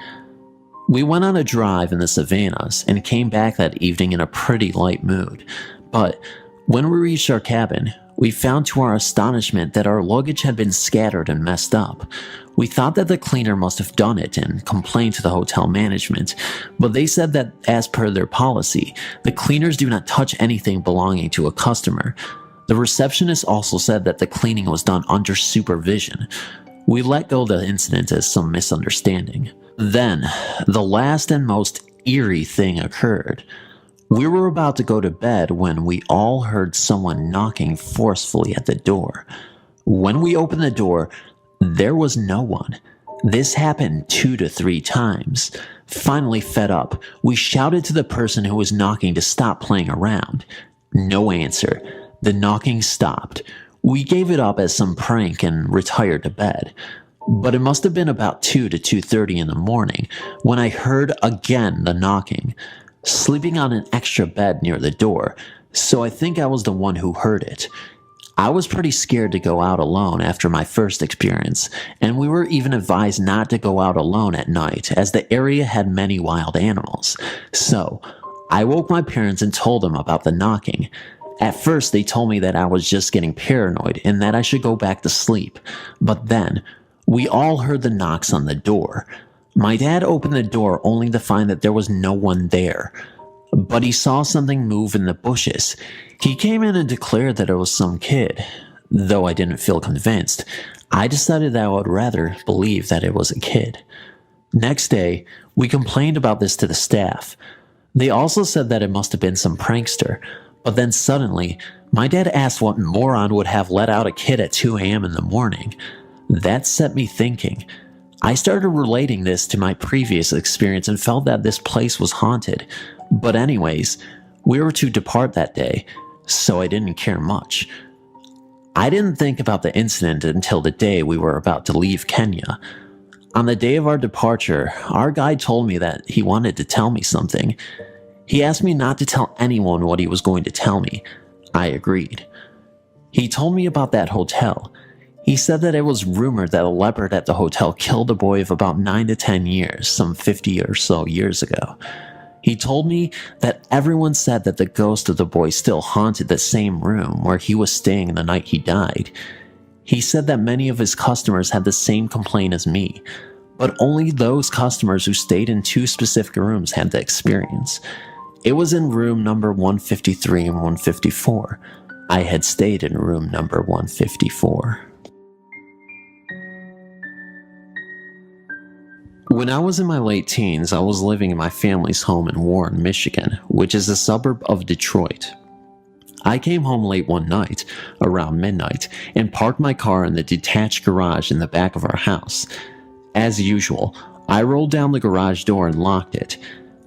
We went on a drive in the savannas and came back that evening in a pretty light mood, but when we reached our cabin, we found to our astonishment that our luggage had been scattered and messed up. We thought that the cleaner must have done it and complained to the hotel management, but they said that as per their policy, the cleaners do not touch anything belonging to a customer. The receptionist also said that the cleaning was done under supervision. We let go of the incident as some misunderstanding. Then, the last and most eerie thing occurred. We were about to go to bed when we all heard someone knocking forcefully at the door. When we opened the door, there was no one. This happened 2 to 3 times. Finally fed up, we shouted to the person who was knocking to stop playing around. No answer. The knocking stopped. We gave it up as some prank and retired to bed. But it must have been about 2 to 2:30 in the morning when I heard again the knocking. Sleeping on an extra bed near the door, so I think I was the one who heard it. I was pretty scared to go out alone after my first experience, and we were even advised not to go out alone at night as the area had many wild animals. So, I woke my parents and told them about the knocking. At first, they told me that I was just getting paranoid and that I should go back to sleep, but then, we all heard the knocks on the door. My dad opened the door only to find that there was no one there, but he saw something move in the bushes. He came in and declared that it was some kid. Though I didn't feel convinced, I decided that I would rather believe that it was a kid. Next day, we complained about this to the staff. They also said that it must have been some prankster, but then suddenly, my dad asked what moron would have let out a kid at 2 a.m. in the morning. That set me thinking. I started relating this to my previous experience and felt that this place was haunted. But anyways, we were to depart that day, so I didn't care much. I didn't think about the incident until the day we were about to leave Kenya. On the day of our departure, our guide told me that he wanted to tell me something. He asked me not to tell anyone what he was going to tell me. I agreed. He told me about that hotel. He said that it was rumored that a leopard at the hotel killed a boy of about 9 to 10 years, some 50 or so years ago. He told me that everyone said that the ghost of the boy still haunted the same room where he was staying the night he died. He said that many of his customers had the same complaint as me, but only those customers who stayed in 2 specific rooms had the experience. It was in room number 153 and 154. I had stayed in room number 154. When I was in my late teens, I was living in my family's home in Warren, Michigan, which is a suburb of Detroit. I came home late one night, around midnight, and parked my car in the detached garage in the back of our house. As usual, I rolled down the garage door and locked it.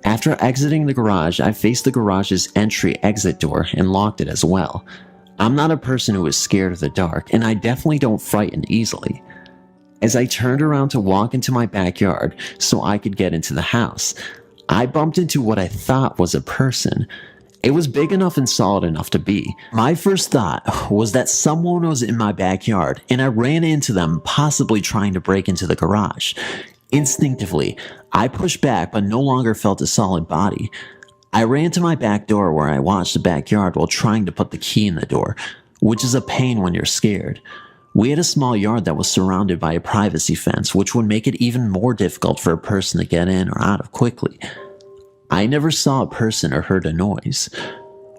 After exiting the garage, I faced the garage's entry-exit door and locked it as well. I'm not a person who is scared of the dark, and I definitely don't frighten easily. As I turned around to walk into my backyard so I could get into the house, I bumped into what I thought was a person. It was big enough and solid enough to be. My first thought was that someone was in my backyard, and I ran into them, possibly trying to break into the garage. Instinctively, I pushed back but no longer felt a solid body. I ran to my back door where I watched the backyard while trying to put the key in the door, which is a pain when you're scared. We had a small yard that was surrounded by a privacy fence, which would make it even more difficult for a person to get in or out of quickly. I never saw a person or heard a noise.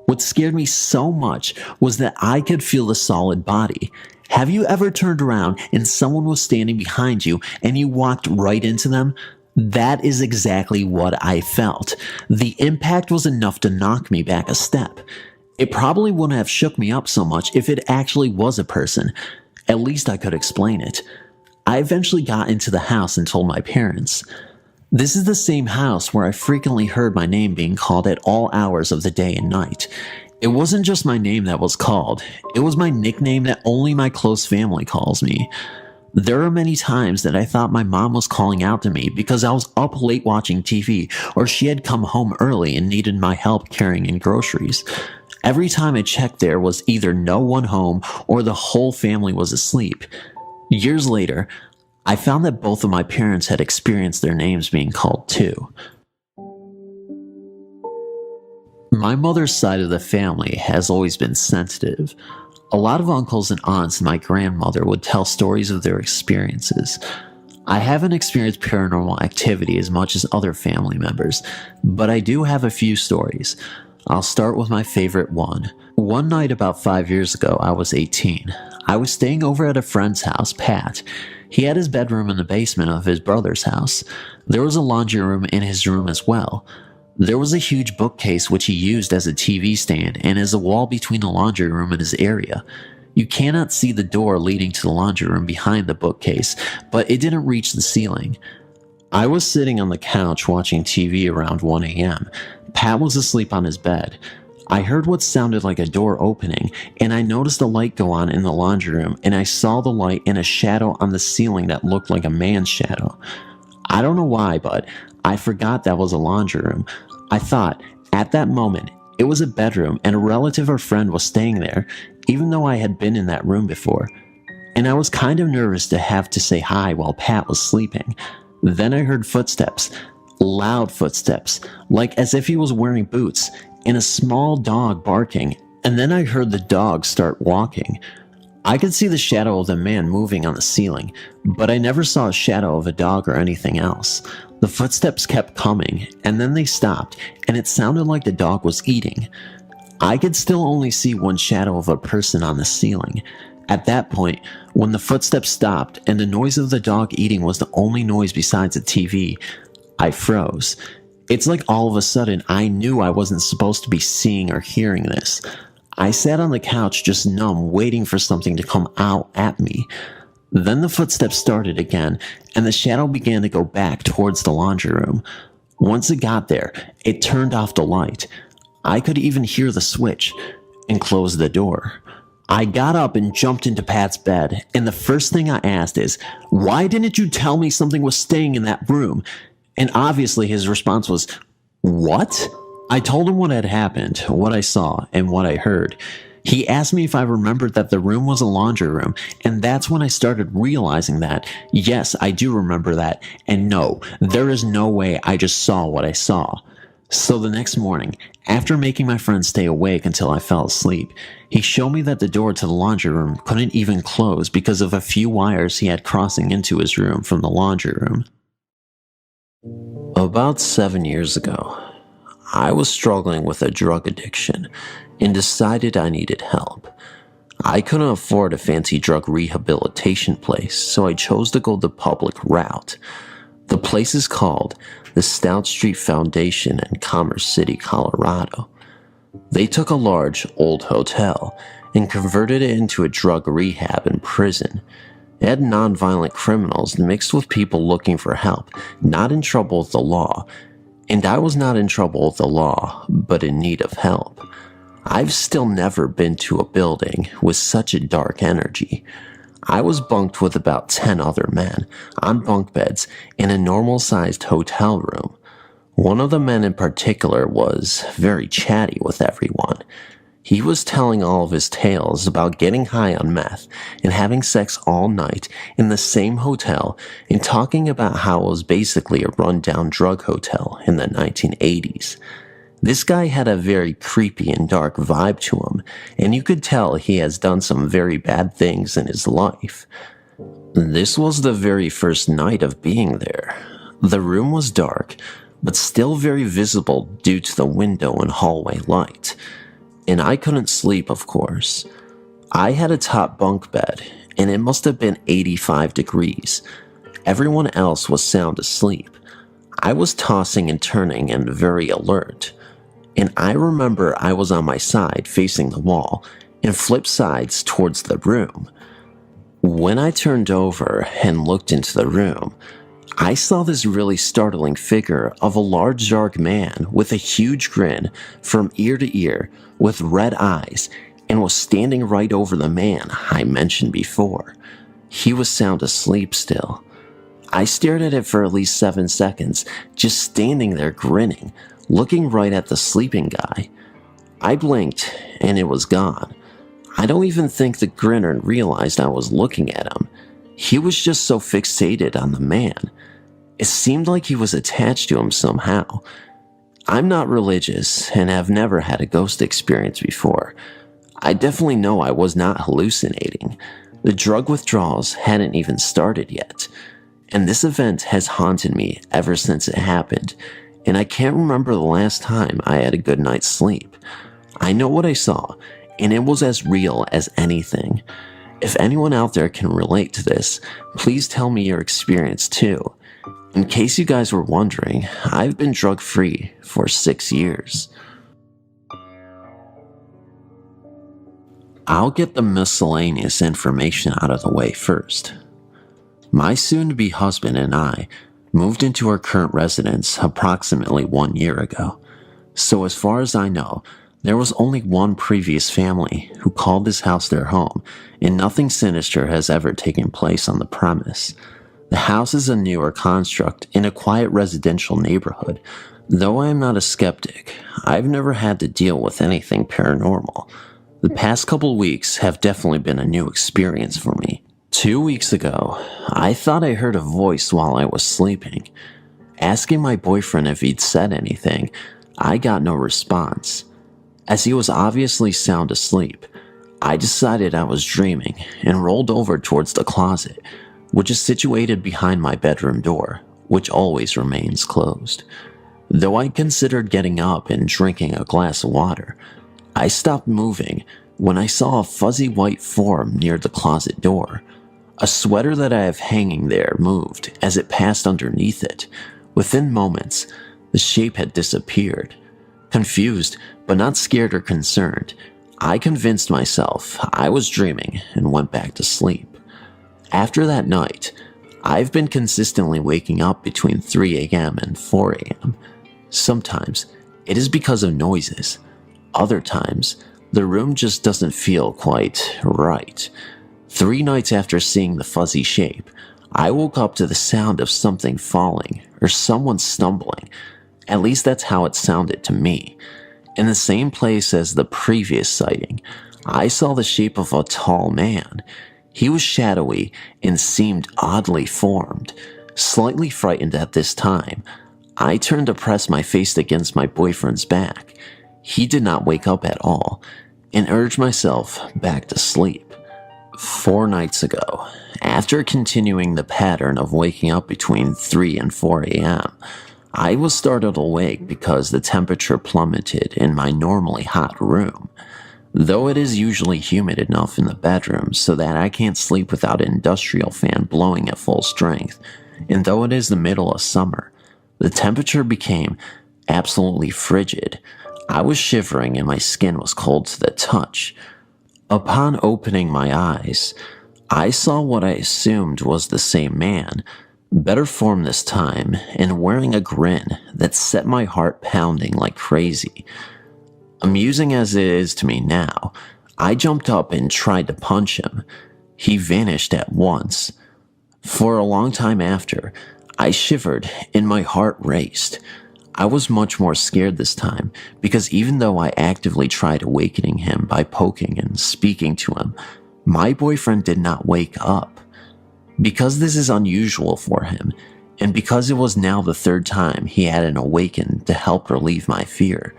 What scared me so much was that I could feel the solid body. Have you ever turned around and someone was standing behind you and you walked right into them? That is exactly what I felt. The impact was enough to knock me back a step. It probably wouldn't have shook me up so much if it actually was a person. At least I could explain it. I eventually got into the house and told my parents. This is the same house where I frequently heard my name being called at all hours of the day and night. It wasn't just my name that was called. It was my nickname that only my close family calls me. There are many times that I thought my mom was calling out to me because I was up late watching TV, or she had come home early and needed my help carrying in groceries. Every time I checked, there was either no one home or the whole family was asleep. Years later, I found that both of my parents had experienced their names being called too. My mother's side of the family has always been sensitive. A lot of uncles and aunts and my grandmother would tell stories of their experiences. I haven't experienced paranormal activity as much as other family members, but I do have a few stories. I'll start with my favorite one. One night about 5 years ago, I was 18. I was staying over at a friend's house, Pat. He had his bedroom in the basement of his brother's house. There was a laundry room in his room as well. There was a huge bookcase which he used as a TV stand and as a wall between the laundry room and his area. You cannot see the door leading to the laundry room behind the bookcase, but it didn't reach the ceiling. I was sitting on the couch watching TV around 1 a.m. Pat was asleep on his bed. I heard what sounded like a door opening, and I noticed a light go on in the laundry room, and I saw the light and a shadow on the ceiling that looked like a man's shadow. I don't know why, but I forgot that was a laundry room. I thought, at that moment, it was a bedroom and a relative or friend was staying there, even though I had been in that room before. And I was kind of nervous to have to say hi while Pat was sleeping. Then I heard footsteps, loud footsteps, like as if he was wearing boots, and a small dog barking, and then I heard the dog start walking. I could see the shadow of the man moving on the ceiling, but I never saw a shadow of a dog or anything else. The footsteps kept coming, and then they stopped, and it sounded like the dog was eating. I could still only see one shadow of a person on the ceiling. At that point, when the footsteps stopped and the noise of the dog eating was the only noise besides the TV, I froze. It's like all of a sudden I knew I wasn't supposed to be seeing or hearing this. I sat on the couch just numb, waiting for something to come out at me. Then the footsteps started again, and the shadow began to go back towards the laundry room. Once it got there, it turned off the light. I could even hear the switch and closed the door. I got up and jumped into Pat's bed, and the first thing I asked is, "Why didn't you tell me something was staying in that room?" And obviously his response was, "What?" I told him what had happened, what I saw, and what I heard. He asked me if I remembered that the room was a laundry room, and that's when I started realizing that, yes, I do remember that, and no, there is no way I just saw what I saw. So the next morning, after making my friend stay awake until I fell asleep, he showed me that the door to the laundry room couldn't even close because of a few wires he had crossing into his room from the laundry room. About 7 years ago, I was struggling with a drug addiction and decided I needed help. I couldn't afford a fancy drug rehabilitation place, so I chose to go the public route. The place is called the Stout Street Foundation in Commerce City, Colorado. They took a large, old hotel and converted it into a drug rehab and prison. It had nonviolent criminals mixed with people looking for help, not in trouble with the law. And I was not in trouble with the law, but in need of help. I've still never been to a building with such a dark energy. I was bunked with about 10 other men on bunk beds in a normal-sized hotel room. One of the men in particular was very chatty with everyone. He was telling all of his tales about getting high on meth and having sex all night in the same hotel and talking about how it was basically a rundown drug hotel in the 1980s. This guy had a very creepy and dark vibe to him, and you could tell he has done some very bad things in his life. This was the very first night of being there. The room was dark, but still very visible due to the window and hallway light. And I couldn't sleep, of course. I had a top bunk bed, and it must have been 85 degrees. Everyone else was sound asleep. I was tossing and turning and very alert. And I remember I was on my side facing the wall and flipped sides towards the room. When I turned over and looked into the room, I saw this really startling figure of a large dark man with a huge grin from ear to ear with red eyes and was standing right over the man I mentioned before. He was sound asleep still. I stared at it for at least 7 seconds, just standing there grinning, looking right at the sleeping guy. I blinked and it was gone. I don't even think the grinner realized I was looking at him. He was just so fixated on the man. It seemed like he was attached to him somehow. I'm not religious and have never had a ghost experience before. I definitely know I was not hallucinating. The drug withdrawals hadn't even started yet. And this event has haunted me ever since it happened, and I can't remember the last time I had a good night's sleep. I know what I saw, and it was as real as anything. If anyone out there can relate to this, please tell me your experience too. In case you guys were wondering, I've been drug-free for 6 years. I'll get the miscellaneous information out of the way first. My soon-to-be husband and I moved into our current residence approximately 1 year ago. So as far as I know, there was only one previous family who called this house their home, and nothing sinister has ever taken place on the premise. The house is a newer construct in a quiet residential neighborhood. Though I am not a skeptic, I've never had to deal with anything paranormal. The past couple weeks have definitely been a new experience for me. 2 weeks ago, I thought I heard a voice while I was sleeping. Asking my boyfriend if he'd said anything, I got no response. As he was obviously sound asleep, I decided I was dreaming and rolled over towards the closet, which is situated behind my bedroom door, which always remains closed. Though I considered getting up and drinking a glass of water, I stopped moving when I saw a fuzzy white form near the closet door. A sweater that I have hanging there moved as it passed underneath it. Within moments, the shape had disappeared. Confused, but not scared or concerned, I convinced myself I was dreaming and went back to sleep. After that night, I've been consistently waking up between 3 a.m. and 4 a.m. Sometimes, it is because of noises. Other times, The room just doesn't feel quite right. 3 nights after seeing the fuzzy shape, I woke up to the sound of something falling or someone stumbling. At least that's how it sounded to me. In the same place as the previous sighting, I saw the shape of a tall man. He was shadowy and seemed oddly formed. Slightly frightened at this time, I turned to press my face against my boyfriend's back. He did not wake up at all, and urged myself back to sleep. 4 nights ago, after continuing the pattern of waking up between 3 and 4 a.m., I was startled awake because the temperature plummeted in my normally hot room. Though it is usually humid enough in the bedroom so that I can't sleep without an industrial fan blowing at full strength, and though it is the middle of summer, the temperature became absolutely frigid. I was shivering and my skin was cold to the touch. Upon opening my eyes, I saw what I assumed was the same man, better formed this time, and wearing a grin that set my heart pounding like crazy. Amusing as it is to me now, I jumped up and tried to punch him. He vanished at once. For a long time after, I shivered and my heart raced. I was much more scared this time because even though I actively tried awakening him by poking and speaking to him, my boyfriend did not wake up. Because this is unusual for him, and because it was now the 3rd time he hadn't awakened to help relieve my fear,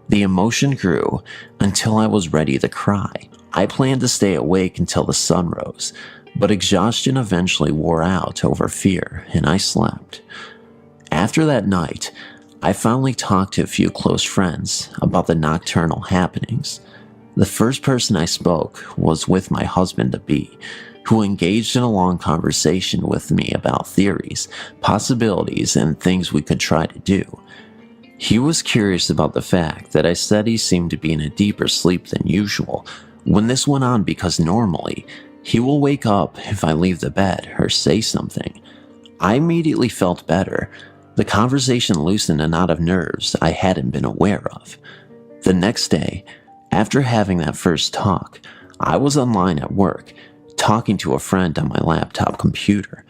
the emotion grew until I was ready to cry. I planned to stay awake until the sun rose, but exhaustion eventually wore out over fear, and I slept. After that night, I finally talked to a few close friends about the nocturnal happenings. The first person I spoke was with my husband-to-be, who engaged in a long conversation with me about theories, possibilities, and things we could try to do. He was curious about the fact that I said he seemed to be in a deeper sleep than usual when this went on because normally he will wake up if I leave the bed or say something. I immediately felt better. The conversation loosened a knot of nerves I hadn't been aware of. The next day, after having that first talk, I was online at work, talking to a friend on my laptop computer.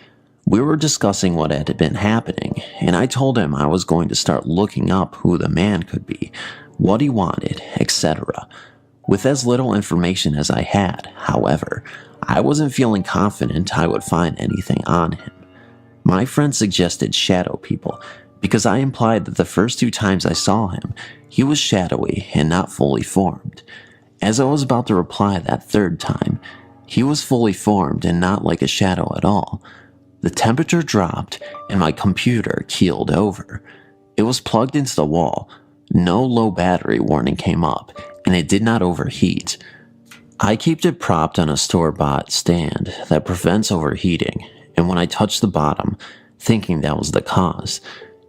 We were discussing what had been happening, and I told him I was going to start looking up who the man could be, what he wanted, etc. With as little information as I had, however, I wasn't feeling confident I would find anything on him. My friend suggested shadow people, because I implied that the first 2 times I saw him, he was shadowy and not fully formed. As I was about to reply that 3rd time, he was fully formed and not like a shadow at all. The temperature dropped and my computer keeled over. It was plugged into the wall. No low battery warning came up, and it did not overheat. I kept it propped on a store-bought stand that prevents overheating, and when I touched the bottom, thinking that was the cause,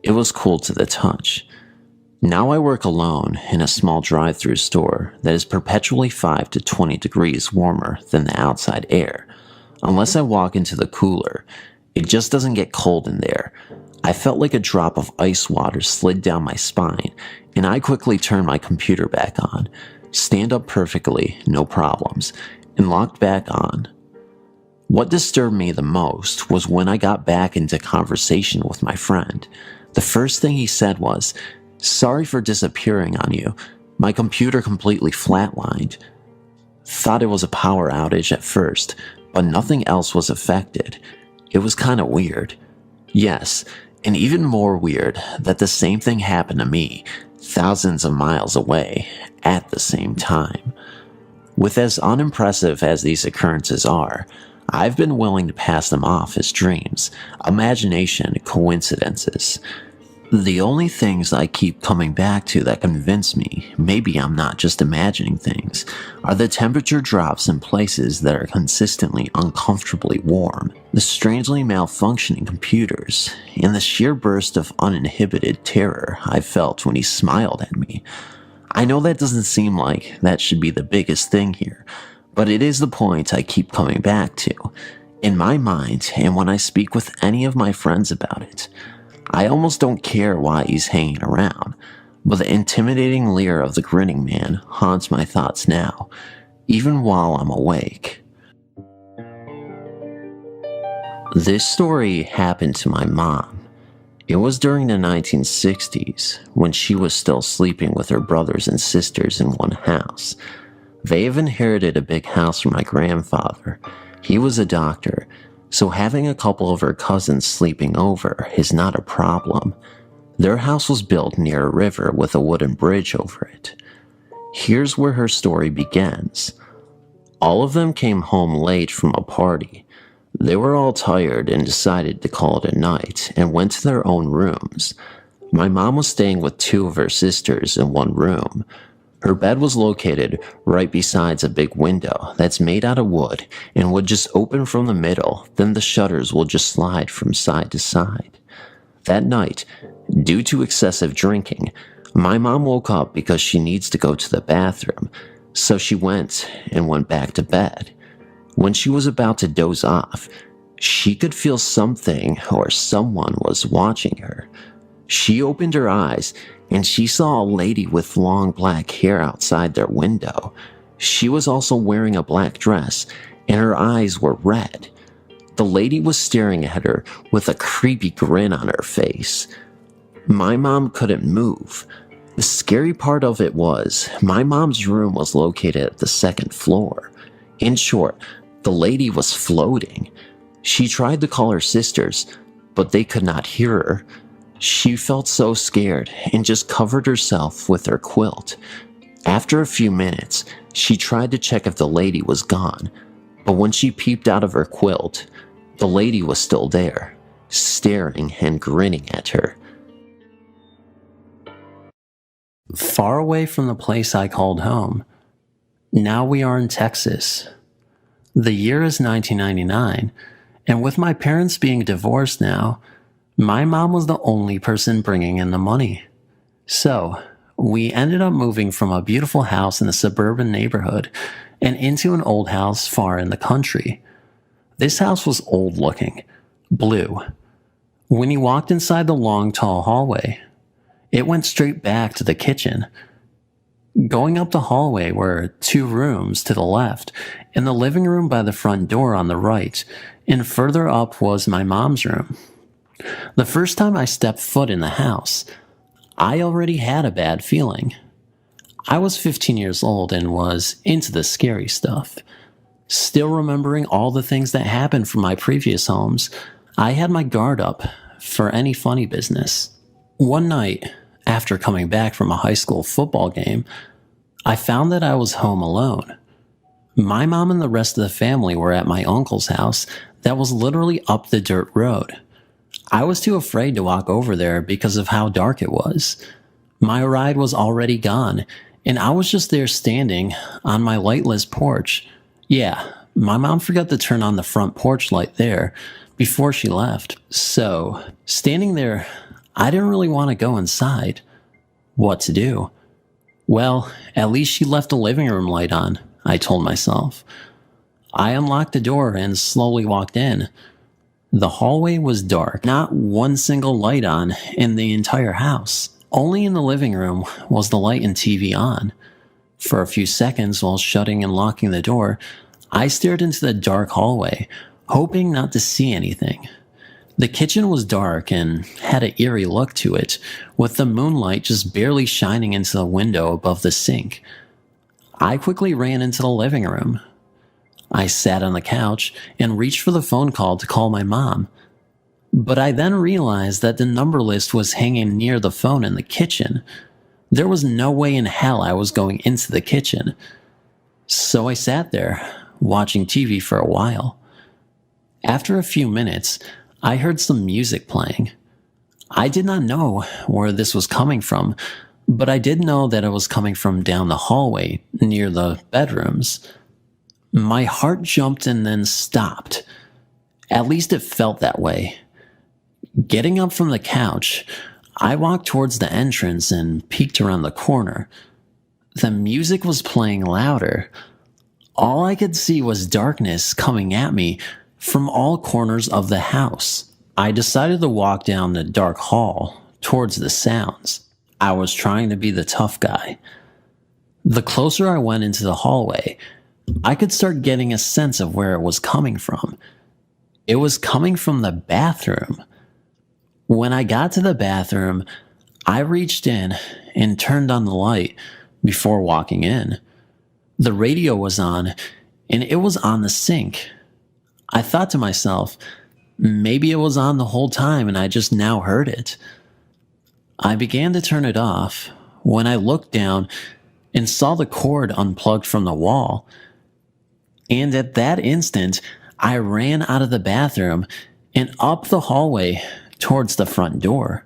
it was cool to the touch. Now I work alone in a small drive-through store that is perpetually 5 to 20 degrees warmer than the outside air. Unless I walk into the cooler, it just doesn't get cold in there. I felt like a drop of ice water slid down my spine, and I quickly turned my computer back on, stand up perfectly, no problems, and locked back on. What disturbed me the most was when I got back into conversation with my friend. The first thing he said was, "Sorry for disappearing on you. My computer completely flatlined." Thought it was a power outage at first, but nothing else was affected. It was kinda weird. Yes, and even more weird that the same thing happened to me, thousands of miles away, at the same time. With as unimpressive as these occurrences are, I've been willing to pass them off as dreams, imagination, coincidences. The only things I keep coming back to that convince me maybe I'm not just imagining things are the temperature drops in places that are consistently uncomfortably warm, the strangely malfunctioning computers, and the sheer burst of uninhibited terror I felt when he smiled at me. I know that doesn't seem like that should be the biggest thing here, but it is the point I keep coming back to, in my mind and when I speak with any of my friends about it. I almost don't care why he's hanging around. but the intimidating leer of the grinning man haunts my thoughts now, even while I'm awake. This story happened to my mom. It was during the 1960s, when she was still sleeping with her brothers and sisters in one house. They have inherited a big house from my grandfather. He was a doctor, so having a couple of her cousins sleeping over is not a problem. Their house was built near a river with a wooden bridge over it. Here's where her story begins. All of them came home late from a party. They were all tired and decided to call it a night and went to their own rooms. My mom was staying with two of her sisters in one room. Her bed was located right beside a big window that's made out of wood and would just open from the middle, then the shutters will just slide from side to side. That night, due to excessive drinking, my mom woke up because she needs to go to the bathroom, so she went back to bed. When she was about to doze off, she could feel something or someone was watching her. She opened her eyes and she saw a lady with long black hair outside their window. She was also wearing a black dress and her eyes were red. The lady was staring at her with a creepy grin on her face. My mom couldn't move. The scary part of it was, my mom's room was located at the second floor. In short, the lady was floating. She tried to call her sisters, but they could not hear her. She felt so scared and just covered herself with her quilt. After a few minutes, she tried to check if the lady was gone, but when she peeped out of her quilt, the lady was still there, staring and grinning at her. Far away from the place I called home, now we are in Texas. The year is 1999, and with my parents being divorced now, my mom was the only person bringing in the money. So, we ended up moving from a beautiful house in a suburban neighborhood and into an old house far in the country. This house was old looking, blue. When you walked inside the long, tall hallway, it went straight back to the kitchen. Going up the hallway were two rooms to the left, and the living room by the front door on the right, and further up was my mom's room. The first time I stepped foot in the house, I already had a bad feeling. I was 15 years old and was into the scary stuff. Still remembering all the things that happened from my previous homes, I had my guard up for any funny business. One night, after coming back from a high school football game, I found that I was home alone. My mom and the rest of the family were at my uncle's house that was literally up the dirt road. I was too afraid to walk over there because of how dark it was. My ride was already gone, and I was just there standing on my lightless porch. Yeah, my mom forgot to turn on the front porch light there before she left. So, standing there, I didn't really want to go inside. What to do? Well, at least she left the living room light on, I told myself. I unlocked the door and slowly walked in. The hallway was dark, not one single light on in the entire house. Only in the living room was the light and TV on. For a few seconds while shutting and locking the door, I stared into the dark hallway, hoping not to see anything. The kitchen was dark and had an eerie look to it, with the moonlight just barely shining into the window above the sink. I quickly ran into the living room. I sat on the couch and reached for the phone call to call my mom. But I then realized that the number list was hanging near the phone in the kitchen. There was no way in hell I was going into the kitchen. So I sat there, watching TV for a while. After a few minutes, I heard some music playing. I did not know where this was coming from, but I did know that it was coming from down the hallway near the bedrooms. My heart jumped and then stopped. At least it felt that way. Getting up from the couch, I walked towards the entrance and peeked around the corner. The music was playing louder. All I could see was darkness coming at me from all corners of the house. I decided to walk down the dark hall towards the sounds. I was trying to be the tough guy. The closer I went into the hallway, I could start getting a sense of where it was coming from. It was coming from the bathroom. When I got to the bathroom, I reached in and turned on the light before walking in. The radio was on, and it was on the sink. I thought to myself, maybe it was on the whole time and I just now heard it. I began to turn it off when I looked down and saw the cord unplugged from the wall. And at that instant, I ran out of the bathroom and up the hallway towards the front door.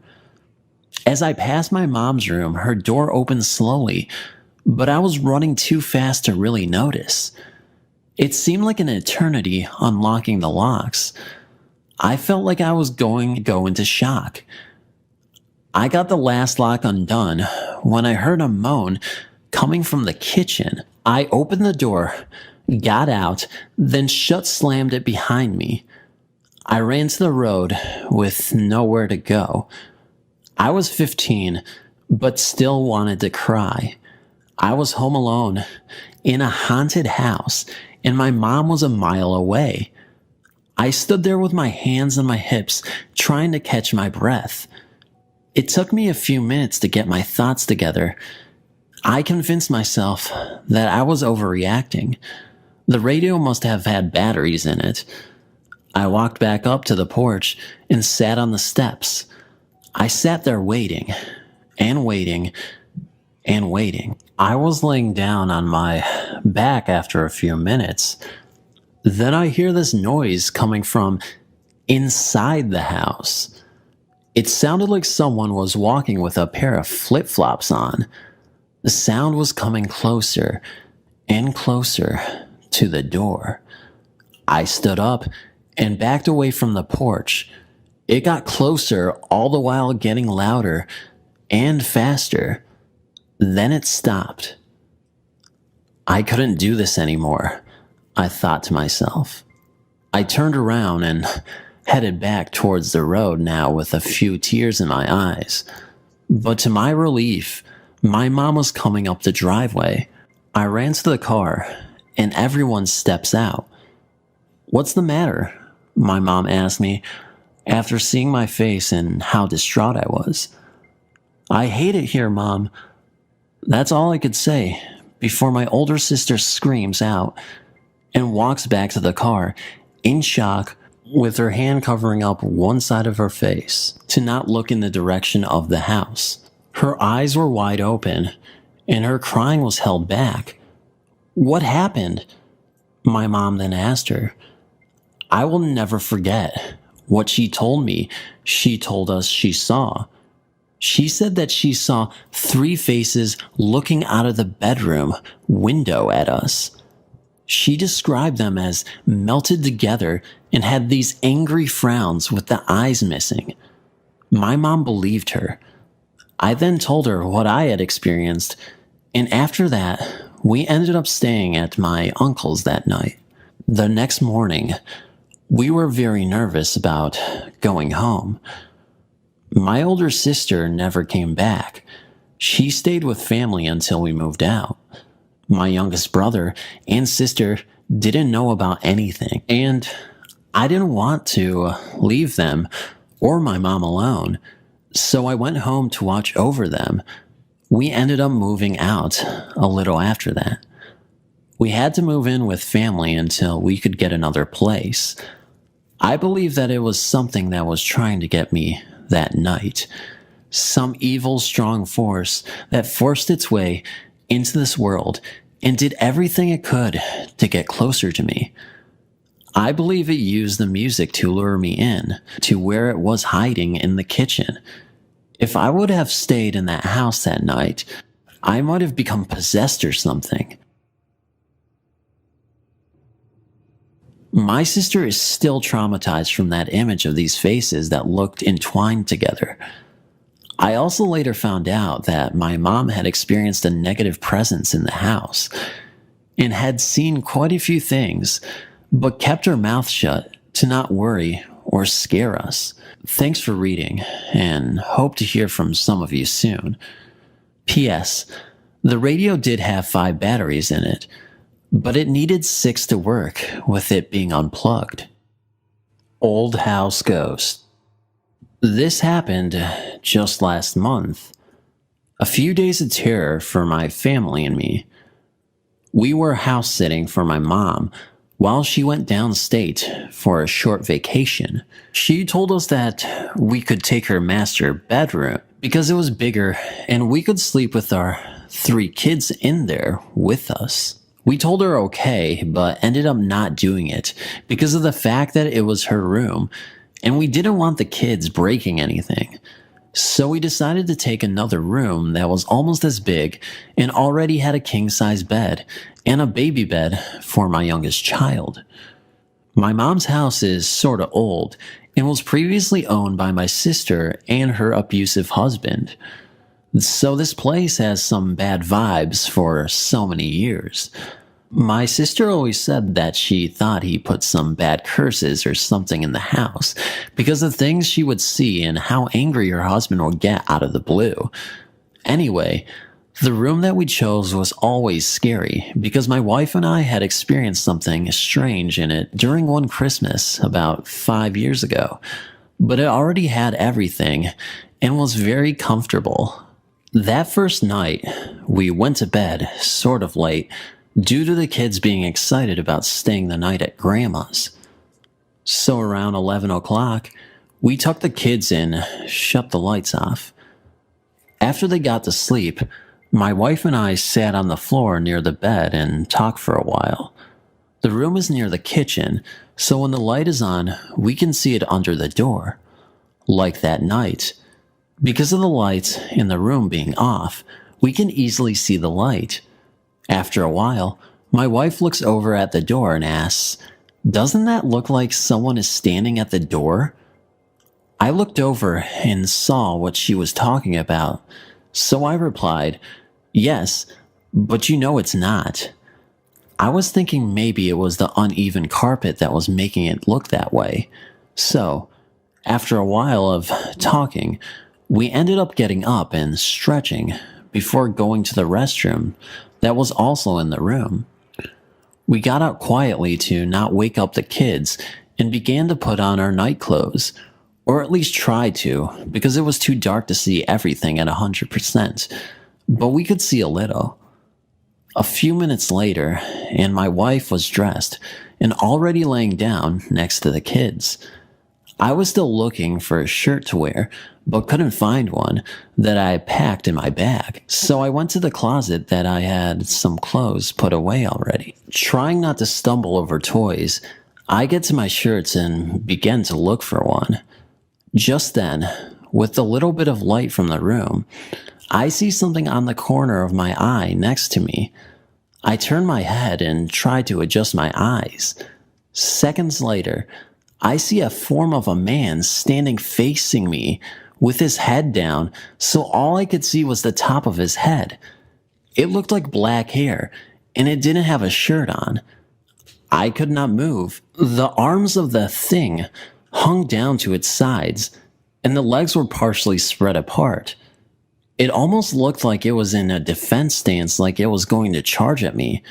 As I passed my mom's room, her door opened slowly, but I was running too fast to really notice. It seemed like an eternity unlocking the locks. I felt like I was going to go into shock. I got the last lock undone when I heard a moan coming from the kitchen. I opened the door, got out, then slammed it behind me. I ran to the road with nowhere to go. I was 15, but still wanted to cry. I was home alone in a haunted house, and my mom was a mile away. I stood there with my hands on my hips, trying to catch my breath. It took me a few minutes to get my thoughts together. I convinced myself that I was overreacting. The radio must have had batteries in it. I walked back up to the porch and sat on the steps. I sat there waiting and waiting and waiting. I was laying down on my back after a few minutes. Then I hear this noise coming from inside the house. It sounded like someone was walking with a pair of flip-flops on. The sound was coming closer and closer to the door. I stood up and backed away from the porch. It got closer, all the while getting louder and faster. Then it stopped. I couldn't do this anymore, I thought to myself. I turned around and headed back towards the road now with a few tears in my eyes. But to my relief, my mom was coming up the driveway. I ran to the car, and everyone steps out. "What's the matter?" my mom asked me after seeing my face and how distraught I was. "I hate it here, Mom." That's all I could say before my older sister screams out and walks back to the car in shock, with her hand covering up one side of her face to not look in the direction of the house. Her eyes were wide open and her crying was held back. "What happened?" my mom then asked her. I will never forget what she told me. She told us she saw. She said that she saw 3 faces looking out of the bedroom window at us. She described them as melted together and had these angry frowns with the eyes missing. My mom believed her. I then told her what I had experienced, and after that, we ended up staying at my uncle's that night. The next morning, we were very nervous about going home. My older sister never came back. She stayed with family until we moved out. My youngest brother and sister didn't know about anything, and I didn't want to leave them or my mom alone, so I went home to watch over them. We ended up moving out a little after that. We had to move in with family until we could get another place. I believe that it was something that was trying to get me that night. Some evil, strong force that forced its way into this world and did everything it could to get closer to me. I believe it used the music to lure me in to where it was hiding in the kitchen. If I would have stayed in that house that night, I might have become possessed or something. My sister is still traumatized from that image of these faces that looked entwined together. I also later found out that my mom had experienced a negative presence in the house and had seen quite a few things, but kept her mouth shut to not worry or scare us. Thanks for reading, and hope to hear from some of you soon. P.S. The radio did have 5 batteries in it, but it needed 6 to work, with it being unplugged. Old House Ghost. This happened just last month. A few days of terror for my family and me. We were house sitting for my mom while she went downstate for a short vacation. She told us that we could take her master bedroom because it was bigger and we could sleep with our 3 kids in there with us. We told her okay, but ended up not doing it because of the fact that it was her room and we didn't want the kids breaking anything. So we decided to take another room that was almost as big and already had a king-size bed and a baby bed for my youngest child. My mom's house is sorta old and was previously owned by my sister and her abusive husband. So this place has some bad vibes for so many years. My sister always said that she thought he put some bad curses or something in the house because of things she would see and how angry her husband would get out of the blue. Anyway, the room that we chose was always scary because my wife and I had experienced something strange in it during one Christmas about 5 years ago, but it already had everything and was very comfortable. That first night, we went to bed sort of late due to the kids being excited about staying the night at Grandma's. So around 11 o'clock, we tucked the kids in, shut the lights off. After they got to sleep, my wife and I sat on the floor near the bed and talked for a while. The room is near the kitchen, so when the light is on, we can see it under the door. Like that night, because of the lights in the room being off, we can easily see the light. After a while, my wife looks over at the door and asks, "Doesn't that look like someone is standing at the door?" I looked over and saw what she was talking about, so I replied, "Yes, but you know it's not." I was thinking maybe it was the uneven carpet that was making it look that way. So, after a while of talking, we ended up getting up and stretching before going to the restroom that was also in the room. We got out quietly to not wake up the kids and began to put on our night clothes, or at least tried to, because it was too dark to see everything at 100%, but we could see a little. A few minutes later, and my wife was dressed and already laying down next to the kids. I was still looking for a shirt to wear, but couldn't find one that I had packed in my bag. So I went to the closet that I had some clothes put away already. Trying not to stumble over toys, I get to my shirts and begin to look for one. Just then, with a little bit of light from the room, I see something on the corner of my eye next to me. I turn my head and try to adjust my eyes. Seconds later, I see a form of a man standing facing me with his head down, so all I could see was the top of his head. It looked like black hair, and it didn't have a shirt on. I could not move. The arms of the thing hung down to its sides, and the legs were partially spread apart. It almost looked like it was in a defense stance, like it was going to charge at me,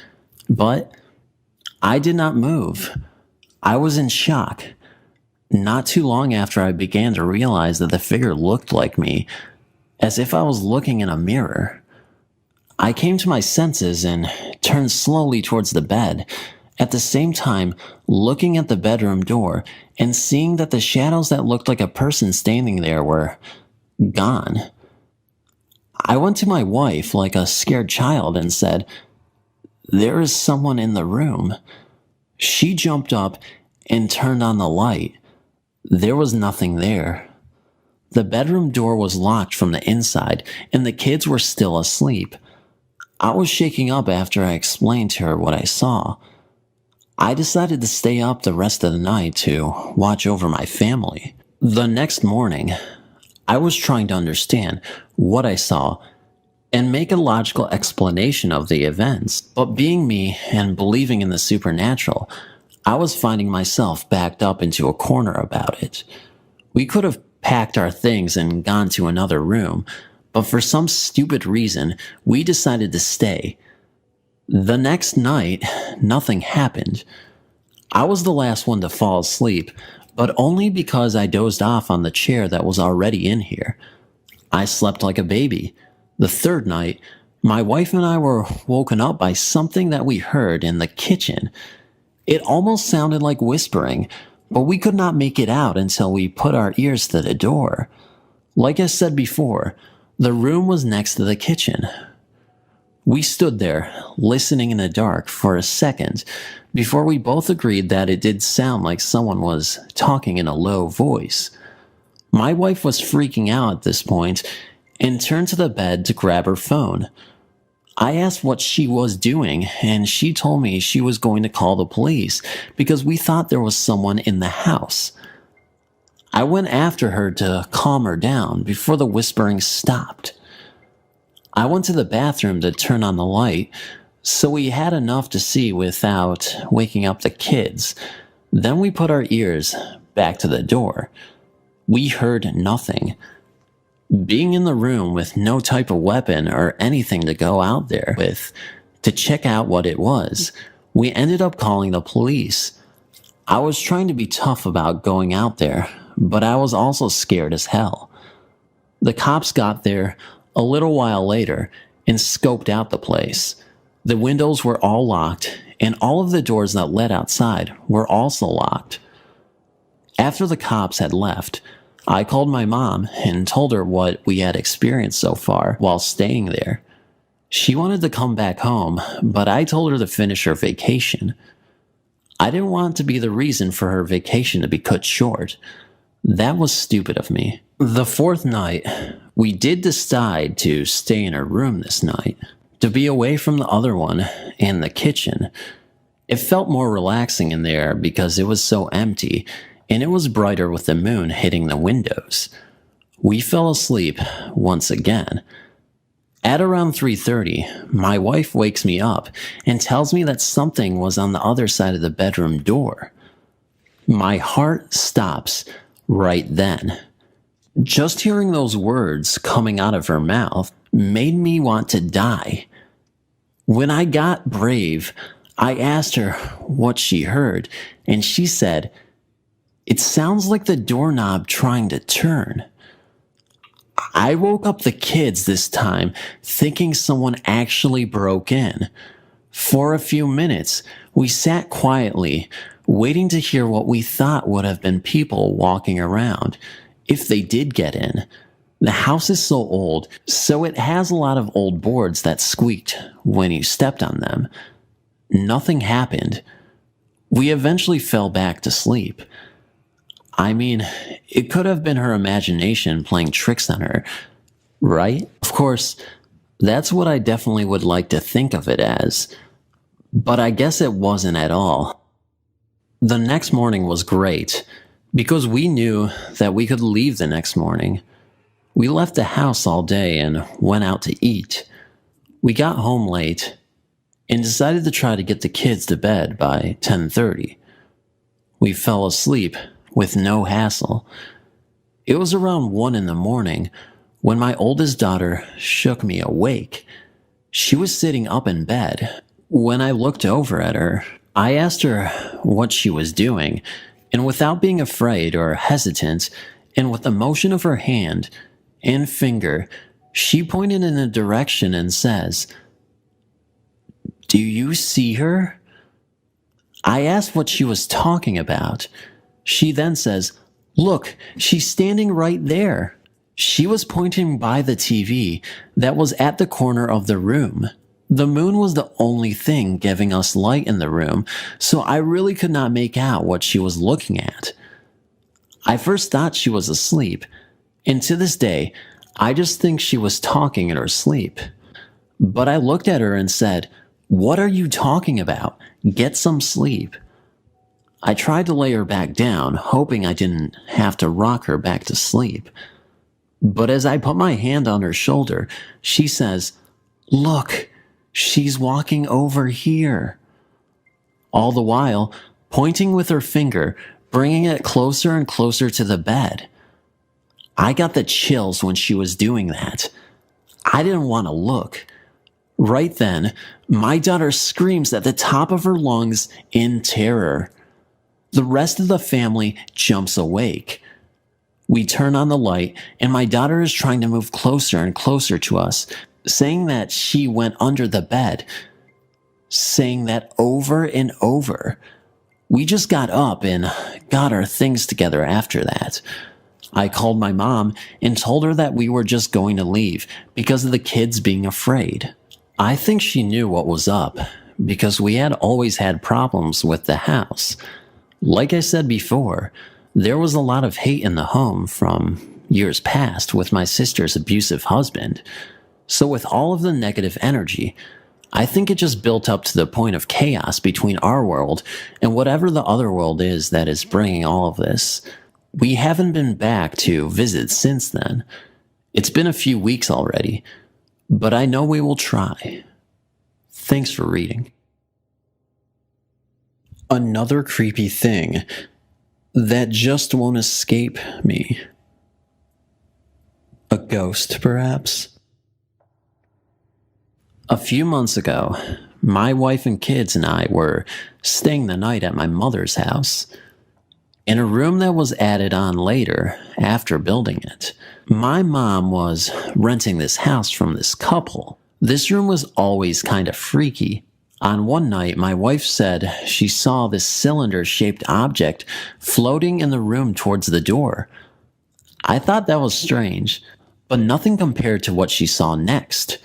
but I did not move. I was in shock. Not too long after, I began to realize that the figure looked like me, as if I was looking in a mirror. I came to my senses and turned slowly towards the bed, at the same time looking at the bedroom door and seeing that the shadows that looked like a person standing there were gone. I went to my wife like a scared child and said, "There is someone in the room." She jumped up and turned on the light. There was nothing there. The bedroom door was locked from the inside, and the kids were still asleep. I was shaking up after I explained to her what I saw. I decided to stay up the rest of the night to watch over my family. The next morning, I was trying to understand what I saw and make a logical explanation of the events, but being me and believing in the supernatural, I was finding myself backed up into a corner about it. We could have packed our things and gone to another room, but for some stupid reason, we decided to stay. The next night, nothing happened. I was the last one to fall asleep, but only because I dozed off on the chair that was already in here. I slept like a baby. The third night, my wife and I were woken up by something that we heard in the kitchen. It almost sounded like whispering, but we could not make it out until we put our ears to the door. Like I said before, the room was next to the kitchen. We stood there, listening in the dark for a second, before we both agreed that it did sound like someone was talking in a low voice. My wife was freaking out at this point and turned to the bed to grab her phone. I asked what she was doing, and she told me she was going to call the police because we thought there was someone in the house. I went after her to calm her down before the whispering stopped. I went to the bathroom to turn on the light, so we had enough to see without waking up the kids. Then we put our ears back to the door. We heard nothing. Being in the room with no type of weapon or anything to go out there with to check out what it was, we ended up calling the police. I was trying to be tough about going out there, but I was also scared as hell. The cops got there a little while later and scoped out the place. The windows were all locked, and all of the doors that led outside were also locked. After the cops had left, I called my mom and told her what we had experienced so far while staying there. She wanted to come back home, but I told her to finish her vacation. I didn't want to be the reason for her vacation to be cut short. That was stupid of me. The fourth night, we did decide to stay in her room this night, to be away from the other one and the kitchen. It felt more relaxing in there because it was so empty, and it was brighter with the moon hitting the windows. We fell asleep once again. At around 3:30, my wife wakes me up and tells me that something was on the other side of the bedroom door. My heart stops right then. Just hearing those words coming out of her mouth made me want to die. When I got brave, I asked her what she heard, and she said, "It sounds like the doorknob trying to turn." I woke up the kids this time, thinking someone actually broke in. For a few minutes, we sat quietly, waiting to hear what we thought would have been people walking around, if they did get in. The house is so old, so it has a lot of old boards that squeaked when you stepped on them. Nothing happened. We eventually fell back to sleep. I mean, it could have been her imagination playing tricks on her, right? Of course, that's what I definitely would like to think of it as, but I guess it wasn't at all. The next morning was great, because we knew that we could leave the next morning. We left the house all day and went out to eat. We got home late and decided to try to get the kids to bed by 10:30. We fell asleep with no hassle. It was around 1 in the morning when my oldest daughter shook me awake. She was sitting up in bed. When I looked over at her, I asked her what she was doing, and without being afraid or hesitant, and with a motion of her hand and finger, she pointed in a direction and says, "Do you see her?" I asked what she was talking about. She then says, "Look, she's standing right there." She was pointing by the TV that was at the corner of the room. The moon was the only thing giving us light in the room, so I really could not make out what she was looking at. I first thought she was asleep, and to this day, I just think she was talking in her sleep. But I looked at her and said, "What are you talking about? Get some sleep." I tried to lay her back down, hoping I didn't have to rock her back to sleep. But as I put my hand on her shoulder, she says, "Look, she's walking over here." All the while, pointing with her finger, bringing it closer and closer to the bed. I got the chills when she was doing that. I didn't want to look. Right then, my daughter screams at the top of her lungs in terror. The rest of the family jumps awake. We turn on the light, and my daughter is trying to move closer and closer to us, saying that she went under the bed, saying that over and over. We just got up and got our things together after that. I called my mom and told her that we were just going to leave because of the kids being afraid. I think she knew what was up because we had always had problems with the house. Like I said before, there was a lot of hate in the home from years past with my sister's abusive husband. So with all of the negative energy, I think it just built up to the point of chaos between our world and whatever the other world is that is bringing all of this. We haven't been back to visit since then. It's been a few weeks already, but I know we will try. Thanks for reading. Another creepy thing that just won't escape me. A ghost, perhaps? A few months ago, my wife and kids and I were staying the night at my mother's house, in a room that was added on later after building it. My mom was renting this house from this couple. This room was always kind of freaky. On one night, my wife said she saw this cylinder-shaped object floating in the room towards the door. I thought that was strange, but nothing compared to what she saw next.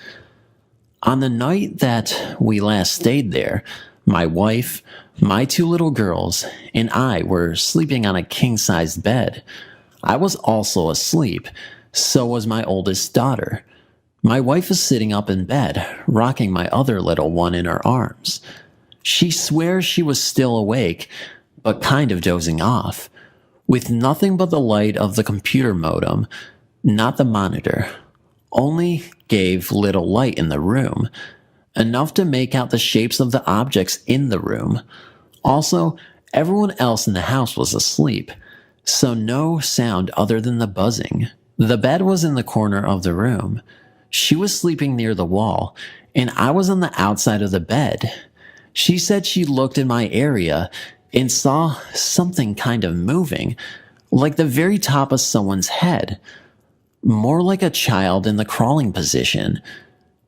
On the night that we last stayed there, my wife, my two little girls, and I were sleeping on a king-sized bed. I was also asleep, so was my oldest daughter. My wife is sitting up in bed, rocking my other little one in her arms. She swears she was still awake, but kind of dozing off, with nothing but the light of the computer modem, not the monitor. Only gave little light in the room, enough to make out the shapes of the objects in the room. Also, everyone else in the house was asleep, so no sound other than the buzzing. The bed was in the corner of the room. She was sleeping near the wall, and I was on the outside of the bed. She said she looked in my area and saw something kind of moving, like the very top of someone's head. More like a child in the crawling position.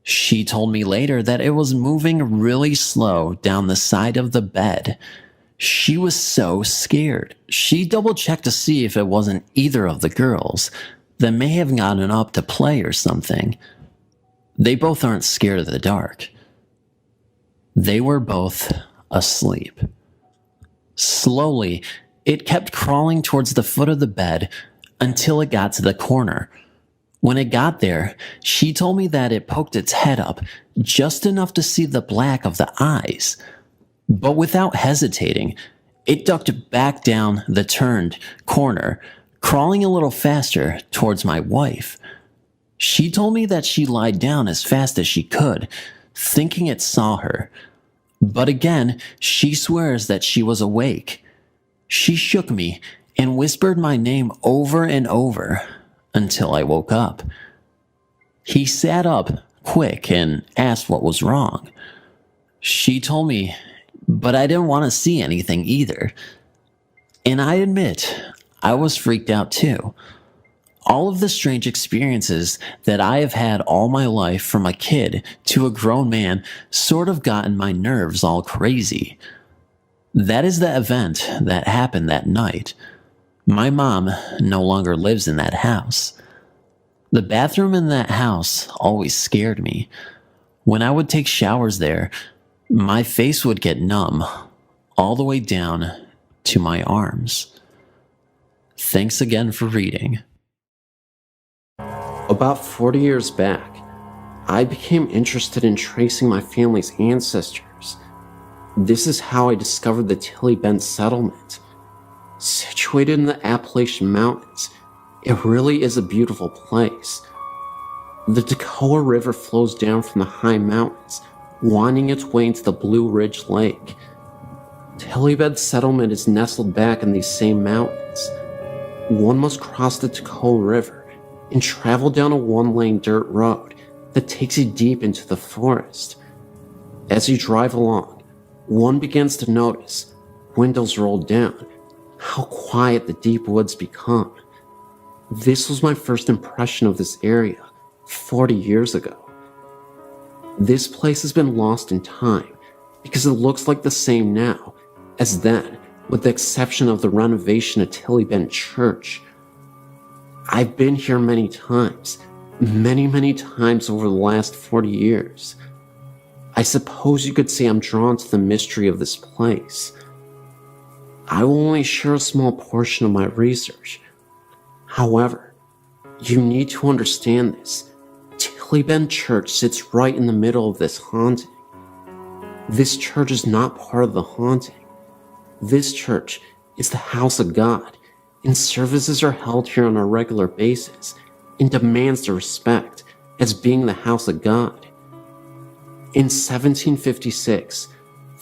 She told me later that it was moving really slow down the side of the bed. She was so scared. She double-checked to see if it wasn't either of the girls that may have gotten up to play or something. They both aren't scared of the dark. They were both asleep. Slowly, it kept crawling towards the foot of the bed until it got to the corner. When it got there, she told me that it poked its head up just enough to see the black of the eyes. But without hesitating, it ducked back down the turned corner, crawling a little faster towards my wife. She told me that she lied down as fast as she could, thinking it saw her. But again, she swears that she was awake. She shook me and whispered my name over and over until I woke up. He sat up quick and asked what was wrong. She told me, but I didn't want to see anything either. And I admit, I was freaked out too. All of the strange experiences that I have had all my life from a kid to a grown man sort of gotten my nerves all crazy. That is the event that happened that night. My mom no longer lives in that house. The bathroom in that house always scared me. When I would take showers there, my face would get numb all the way down to my arms. Thanks again for reading. About 40 years back, I became interested in tracing my family's ancestors. This is how I discovered the Tilly Bend settlement. Situated in the Appalachian Mountains, it really is a beautiful place. The Toccoa River flows down from the high mountains, winding its way into the Blue Ridge Lake. Tillybed settlement is nestled back in these same mountains. One must cross the Tacole River and travel down a one-lane dirt road that takes you deep into the forest. As you drive along, one begins to notice, windows rolled down, how quiet the deep woods become. This was my first impression of this area 40 years ago. This place has been lost in time because it looks like the same now as then, with the exception of the renovation at Tillybed Church. I've been here many times over the last 40 years. I suppose you could say I'm drawn to the mystery of this place. I will only share a small portion of my research. However, you need to understand this. Tillybed Church sits right in the middle of this haunting. This church is not part of the haunting. This church is the house of God, and services are held here on a regular basis and demands the respect as being the house of God. In 1756,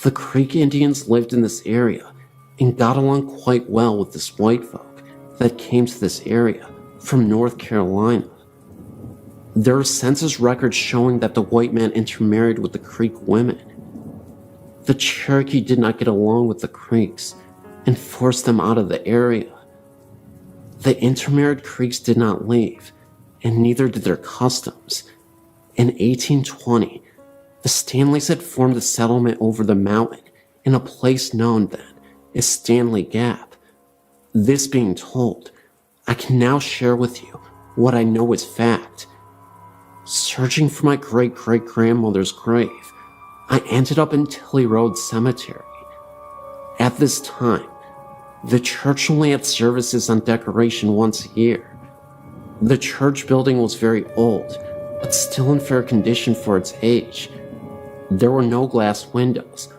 the Creek Indians lived in this area and got along quite well with this white folk that came to this area from North Carolina. There are census records showing that the white man intermarried with the Creek women. The Cherokee did not get along with the Creeks and forced them out of the area. The intermarried Creeks did not leave, and neither did their customs. In 1820, the Stanleys had formed a settlement over the mountain in a place known then as Stanley Gap. This being told, I can now share with you what I know is fact. Searching for my great-great-grandmother's grave, I ended up in Tilly Road Cemetery. At this time, the church only had services on decoration once a year. The church building was very old, but still in fair condition for its age. There were no glass windows,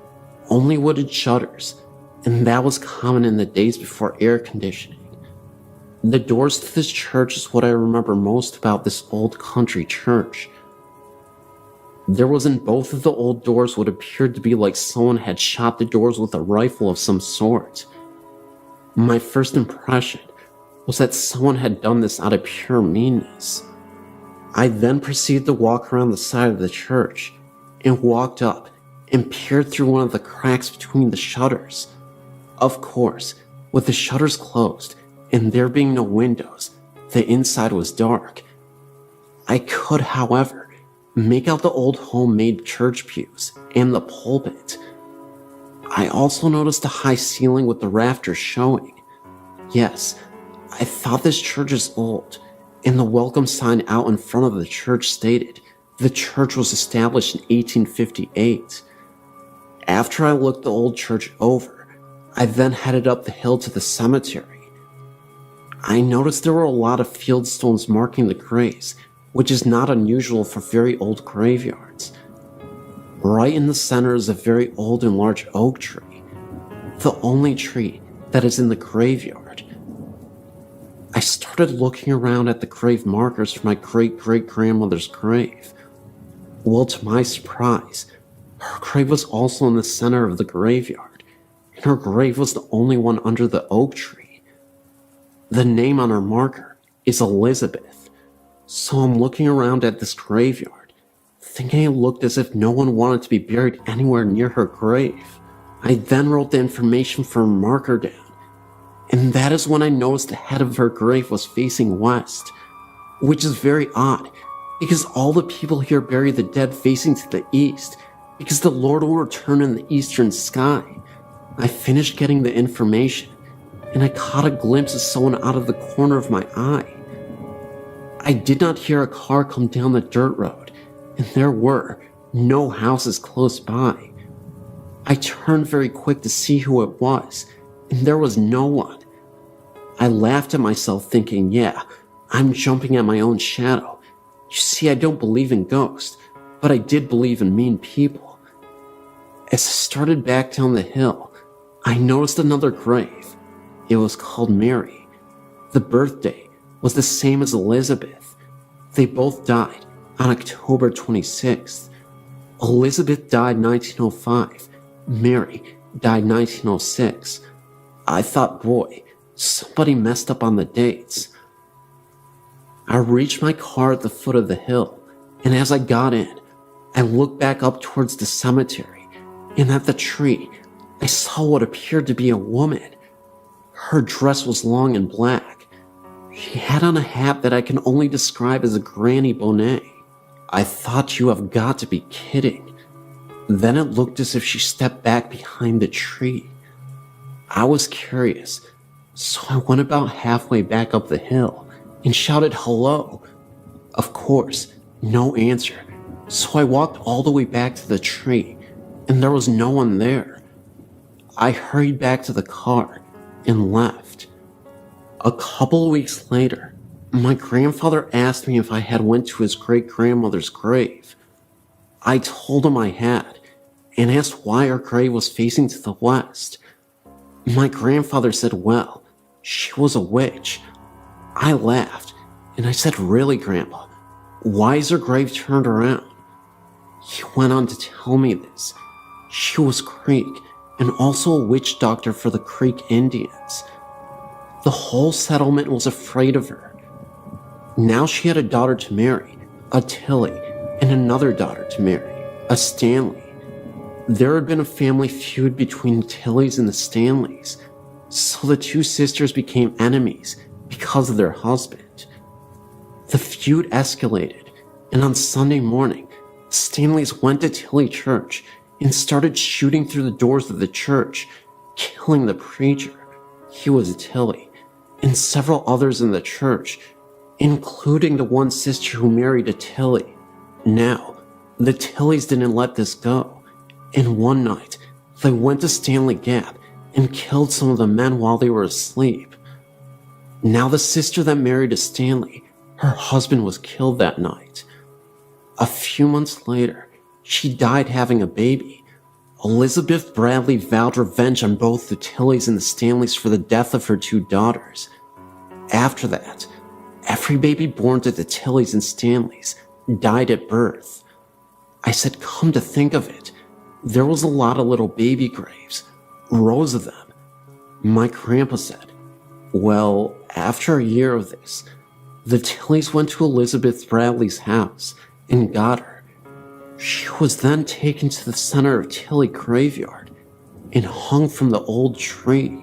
only wooden shutters, and that was common in the days before air conditioning. The doors to this church is what I remember most about this old country church. There was in both of the old doors what appeared to be like someone had shot the doors with a rifle of some sort. My first impression was that someone had done this out of pure meanness. I then proceeded to walk around the side of the church and walked up and peered through one of the cracks between the shutters. Of course, with the shutters closed and there being no windows, the inside was dark. I could, however, make out the old homemade church pews and the pulpit. I also noticed a high ceiling with the rafters showing. Yes, I thought this church is old, and the welcome sign out in front of the church stated the church was established in 1858. After I looked the old church over, I then headed up the hill to the cemetery. I noticed there were a lot of field stones marking the graves, which is not unusual for very old graveyards. Right in the center is a very old and large oak tree, the only tree that is in the graveyard. I started looking around at the grave markers for my great-great-grandmother's grave. Well, to my surprise, her grave was also in the center of the graveyard, and her grave was the only one under the oak tree. The name on her marker is Elizabeth, so I'm looking around at this graveyard, thinking it looked as if no one wanted to be buried anywhere near her grave. I then wrote the information for her marker down, and that is when I noticed the head of her grave was facing west, which is very odd, because all the people here bury the dead facing to the east, because the Lord will return in the eastern sky. I finished getting the information, and I caught a glimpse of someone out of the corner of my eye. I did not hear a car come down the dirt road, and there were no houses close by. I turned very quick to see who it was, and there was no one. I laughed at myself thinking, yeah, I'm jumping at my own shadow. You see, I don't believe in ghosts, but I did believe in mean people. As I started back down the hill, I noticed another grave. It was called Mary. The birthday was the same as Elizabeth. They both died on October 26th. Elizabeth died 1905, Mary died 1906. I thought, boy, somebody messed up on the dates. I reached my car at the foot of the hill, and as I got in, I looked back up towards the cemetery, and at the tree, I saw what appeared to be a woman. Her dress was long and black. She had on a hat that I can only describe as a granny bonnet. I thought, you have got to be kidding. Then it looked as if she stepped back behind the tree. I was curious, so I went about halfway back up the hill and shouted hello. Of course, no answer, so I walked all the way back to the tree, and there was no one there. I hurried back to the car and left. A couple of weeks later, my grandfather asked me if I had went to his great-grandmother's grave. I told him I had, and asked why our grave was facing to the west. My grandfather said, well, she was a witch. I laughed, and I said, really, Grandpa? Why is her grave turned around? He went on to tell me this. She was Creek, and also a witch doctor for the Creek Indians. The whole settlement was afraid of her. Now she had a daughter to marry, a Tilly, and another daughter to marry, a Stanley. There had been a family feud between the Tillys and the Stanleys, so the two sisters became enemies because of their husband. The feud escalated, and on Sunday morning, the Stanleys went to Tilly Church and started shooting through the doors of the church, killing the preacher, he was a Tilly, and several others in the church, including the one sister who married a Tilly. Now, the Tillys didn't let this go, and one night, they went to Stanley Gap and killed some of the men while they were asleep. Now the sister that married a Stanley, her husband was killed that night. A few months later, she died having a baby. Elizabeth Bradley vowed revenge on both the Tillys and the Stanleys for the death of her two daughters. After that, every baby born to the Tillys and Stanleys died at birth. I said, come to think of it, there was a lot of little baby graves, rows of them. My grandpa said, well, after a year of this, the Tillys went to Elizabeth Bradley's house and got her. She was then taken to the center of Tilly graveyard and hung from the old tree.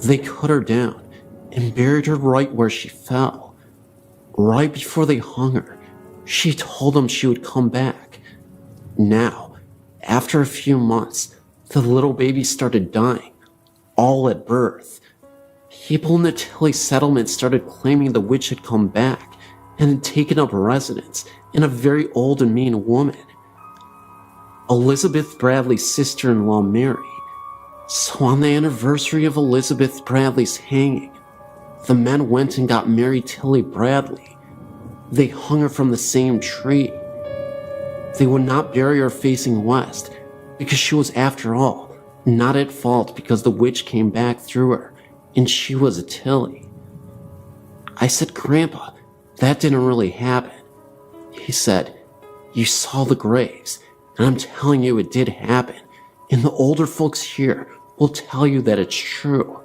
They cut her down and buried her right where she fell. Right before they hung her, she told them she would come back. Now, after a few months, the little baby started dying, all at birth. People in the Tilly settlement started claiming the witch had come back and had taken up residence in a very old and mean woman, Elizabeth Bradley's sister-in-law Mary. So on the anniversary of Elizabeth Bradley's hanging, the men went and got Mary Tilly Bradley. They hung her from the same tree. They would not bury her facing west because she was, after all, not at fault because the witch came back through her and she was a Tilly. I said, Grandpa, that didn't really happen. He said, you saw the graves, and I'm telling you it did happen, and the older folks here will tell you that it's true.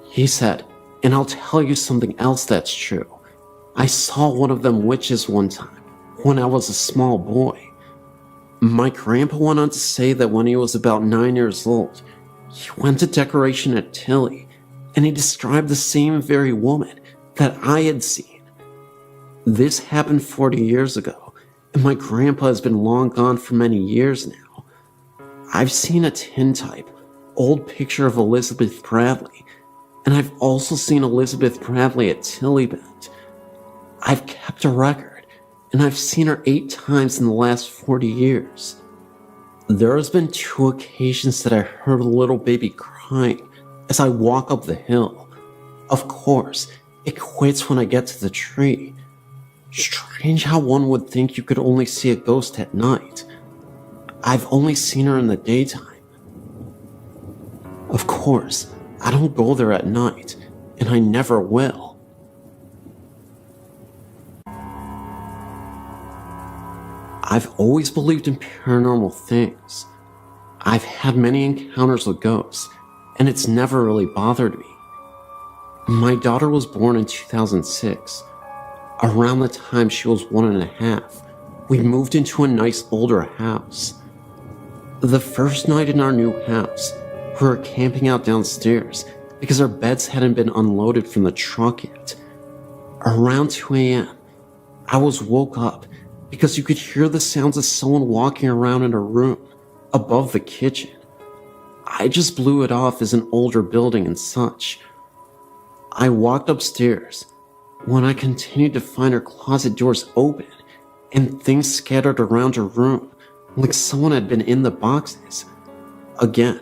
He said, and I'll tell you something else that's true. I saw one of them witches one time, when I was a small boy. My grandpa went on to say that when he was about 9 years old, he went to decoration at Tilly, and he described the same very woman that I had seen. This happened 40 years ago, and my grandpa has been long gone for many years now. I've seen a tintype, old picture of Elizabeth Bradley, and I've also seen Elizabeth Bradley at Tilly Bend. I've kept a record, and I've seen her 8 times in the last 40 years. There has been 2 occasions that I heard a little baby crying as I walk up the hill. Of course, it quits when I get to the tree. Strange how one would think you could only see a ghost at night. I've only seen her in the daytime. Of course, I don't go there at night, and I never will. I've always believed in paranormal things. I've had many encounters with ghosts, and it's never really bothered me. My daughter was born in 2006. Around the time she was 1.5, we moved into a nice older house. The first night in our new house, we were camping out downstairs because our beds hadn't been unloaded from the truck yet. Around 2 a.m., I was woke up because you could hear the sounds of someone walking around in a room above the kitchen. I just blew it off as an older building and such. I walked upstairs when I continued to find her closet doors open and things scattered around her room like someone had been in the boxes. Again,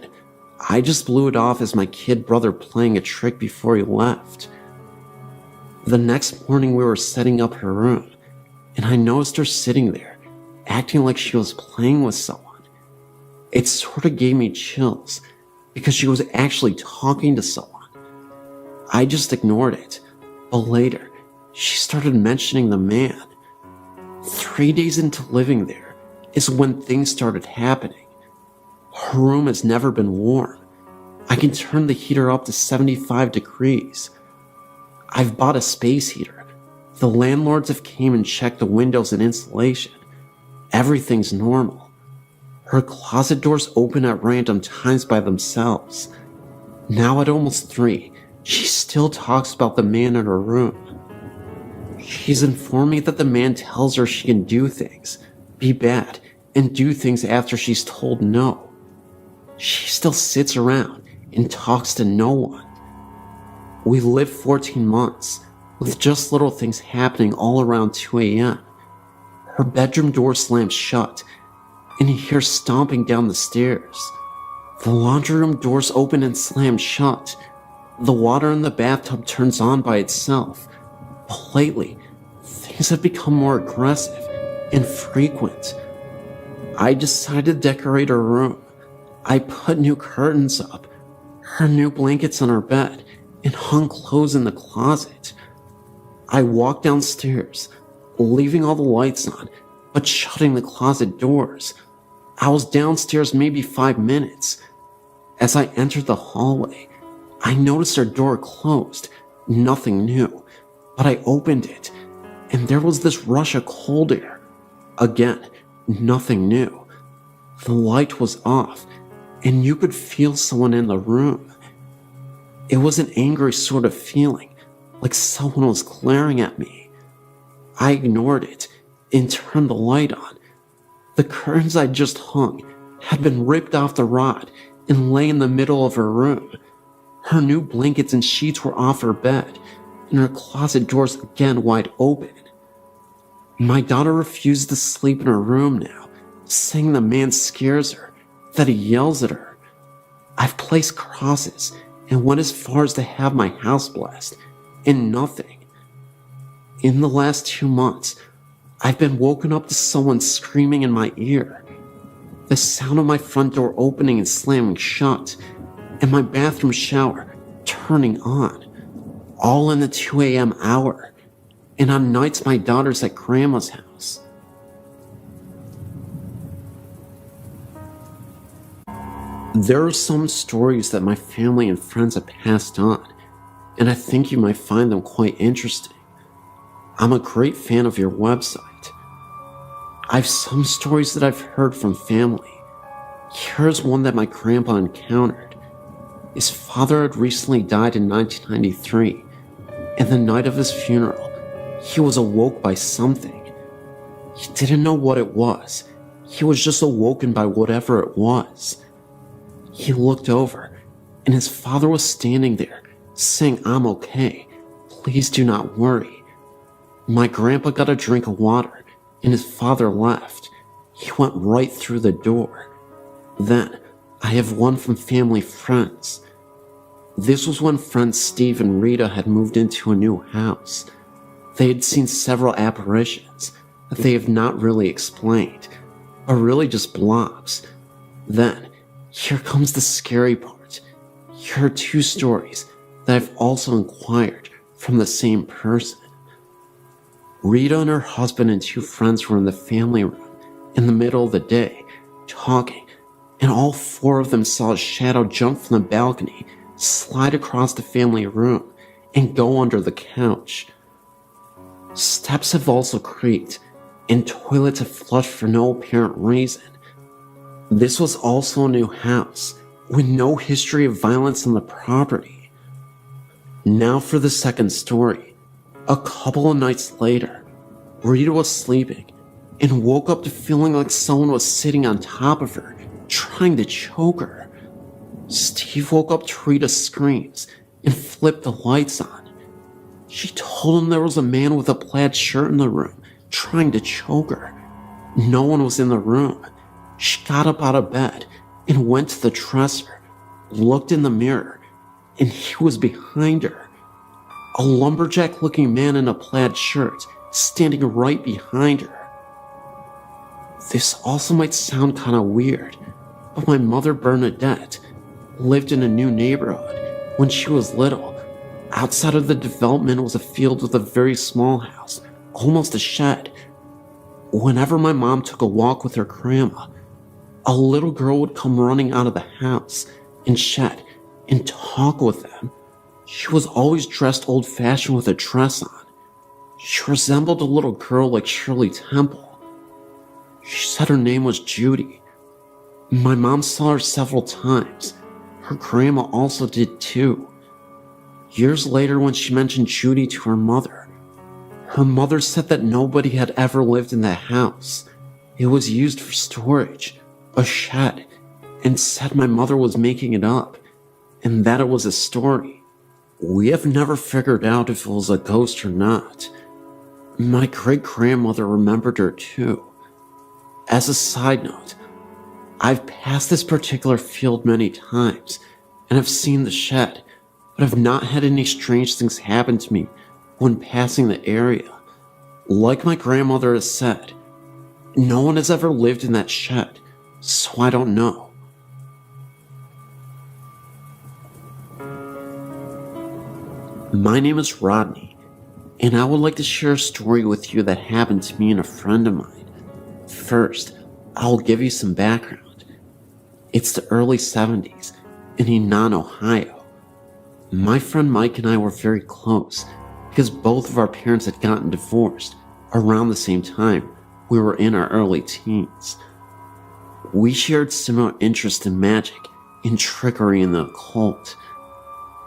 I just blew it off as my kid brother playing a trick before he left. The next morning we were setting up her room, and I noticed her sitting there, acting like she was playing with someone. It sort of gave me chills, because she was actually talking to someone. I just ignored it, but later, she started mentioning the man. 3 days into living there is when things started happening. Her room has never been warm. I can turn the heater up to 75 degrees. I've bought a space heater. The landlords have came and checked the windows and insulation. Everything's normal. Her closet doors open at random times by themselves. Now at almost 3, she still talks about the man in her room. She's informed me that the man tells her she can do things, be bad, and do things after she's told no. She still sits around and talks to no one. We lived 14 months, with just little things happening all around 2 a.m. Her bedroom door slams shut, and you hear stomping down the stairs. The laundry room doors open and slam shut. The water in the bathtub turns on by itself. But lately, things have become more aggressive and frequent. I decided to decorate her room. I put new curtains up, her new blankets on her bed, and hung clothes in the closet. I walked downstairs, leaving all the lights on, but shutting the closet doors. I was downstairs maybe 5 minutes. As I entered the hallway, I noticed her door closed. Nothing new, but I opened it, and there was this rush of cold air. Again, nothing new. The light was off, and you could feel someone in the room. It was an angry sort of feeling, like someone was glaring at me. I ignored it and turned the light on. The curtains I just hung had been ripped off the rod and lay in the middle of her room. Her new blankets and sheets were off her bed, and her closet doors again wide open. My daughter refuses to sleep in her room now, saying the man scares her, that he yells at her. I've placed crosses and went as far as to have my house blessed, and nothing. In the last 2 months, I've been woken up to someone screaming in my ear. The sound of my front door opening and slamming shut, and my bathroom shower turning on, all in the 2 a.m. hour, and on nights my daughter's at grandma's house. There are some stories that my family and friends have passed on, and I think you might find them quite interesting. I'm a great fan of your website. I've some stories that I've heard from family. Here's one that my grandpa encountered. His father had recently died in 1993, and the night of his funeral, he was awoke by something. He didn't know what it was. He was just awoken by whatever it was. He looked over, and his father was standing there, saying, "I'm okay. Please do not worry." My grandpa got a drink of water, and his father left. He went right through the door. Then, I have one from family friends. This was when friends Steve and Rita had moved into a new house. They had seen several apparitions that they have not really explained, but really just blobs. Then, here comes the scary part. Here are 2 stories that I've also inquired from the same person. Rita and her husband and 2 friends were in the family room in the middle of the day, talking, and all 4 of them saw a shadow jump from the balcony, slide across the family room, and go under the couch. Steps have also creaked, and toilets have flushed for no apparent reason. This was also a new house, with no history of violence on the property. Now for the second story. A couple of nights later, Rita was sleeping and woke up to feeling like someone was sitting on top of her, trying to choke her. Steve woke up to Rita's screams and flipped the lights on. She told him there was a man with a plaid shirt in the room, trying to choke her. No one was in the room. She got up out of bed and went to the dresser, looked in the mirror, and he was behind her. A lumberjack-looking man in a plaid shirt standing right behind her. This also might sound kind of weird, but my mother Bernadette lived in a new neighborhood when she was little. Outside of the development was a field with a very small house, almost a shed. Whenever my mom took a walk with her grandma, a little girl would come running out of the house and shed and talk with them. She was always dressed old-fashioned with a dress on. She resembled a little girl like Shirley Temple. She said her name was Judy. My mom saw her several times. Her grandma also did too. Years later, when she mentioned Judy to her mother said that nobody had ever lived in that house. It was used for storage, a shed, and said my mother was making it up, and that it was a story. We have never figured out if it was a ghost or not. My great-grandmother remembered her too. As a side note, I've passed this particular field many times, and have seen the shed, but have not had any strange things happen to me when passing the area. Like my grandmother has said, no one has ever lived in that shed, so I don't know. My name is Rodney, and I would like to share a story with you that happened to me and a friend of mine. First, I'll give you some background. It's the early 70s in Enon, Ohio. My friend Mike and I were very close because both of our parents had gotten divorced around the same time we were in our early teens. We shared similar interests in magic and trickery in the occult.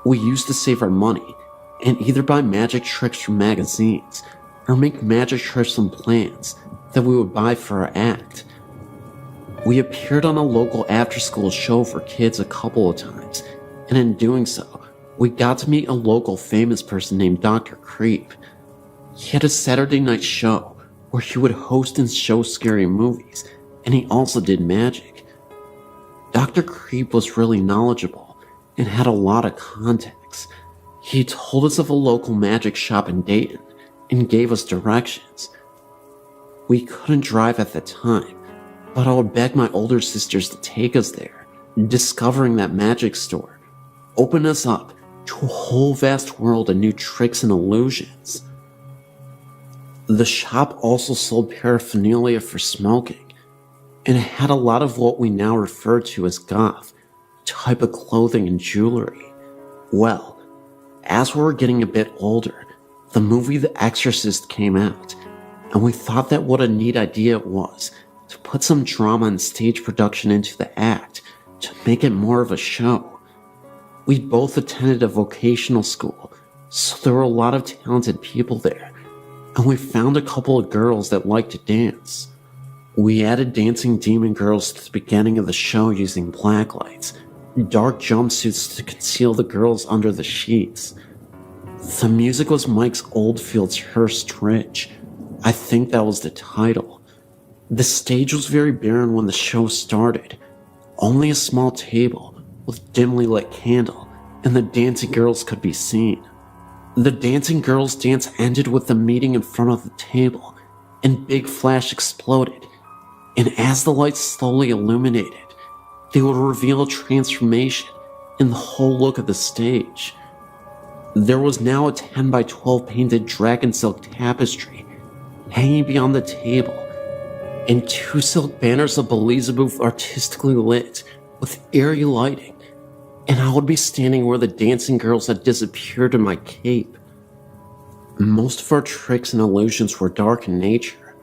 We used to save our money and either buy magic tricks from magazines or make magic tricks from plans that we would buy for our act. We appeared on a local after-school show for kids a couple of times, and in doing so, we got to meet a local famous person named Dr. Creep. He had a Saturday night show where he would host and show scary movies, and he also did magic. Dr. Creep was really knowledgeable and had a lot of contacts. He told us of a local magic shop in Dayton and gave us directions. We couldn't drive at the time, but I would beg my older sisters to take us there. Discovering that magic store opened us up to a whole vast world of new tricks and illusions. The shop also sold paraphernalia for smoking, and it had a lot of what we now refer to as goth type of clothing and jewelry. Well, as we were getting a bit older, the movie The Exorcist came out, and we thought that what a neat idea it was to put some drama and stage production into the act to make it more of a show. We both attended a vocational school, so there were a lot of talented people there, and we found a couple of girls that liked to dance. We added dancing demon girls to the beginning of the show using blacklights, dark jumpsuits to conceal the girls under the sheets. The music was Mike's Oldfield's Hearst Ridge. I think that was the title. The stage was very barren when the show started. Only a small table with dimly lit candle, and the dancing girls could be seen. The dancing girls' dance ended with them meeting in front of the table, and big flash exploded, and as the lights slowly illuminated, they would reveal a transformation in the whole look of the stage. There was now a 10 by 12 painted dragon silk tapestry hanging beyond the table, and 2 silk banners of Elizabeth artistically lit with airy lighting, and I would be standing where the dancing girls had disappeared in my cape. Most of our tricks and illusions were dark in nature.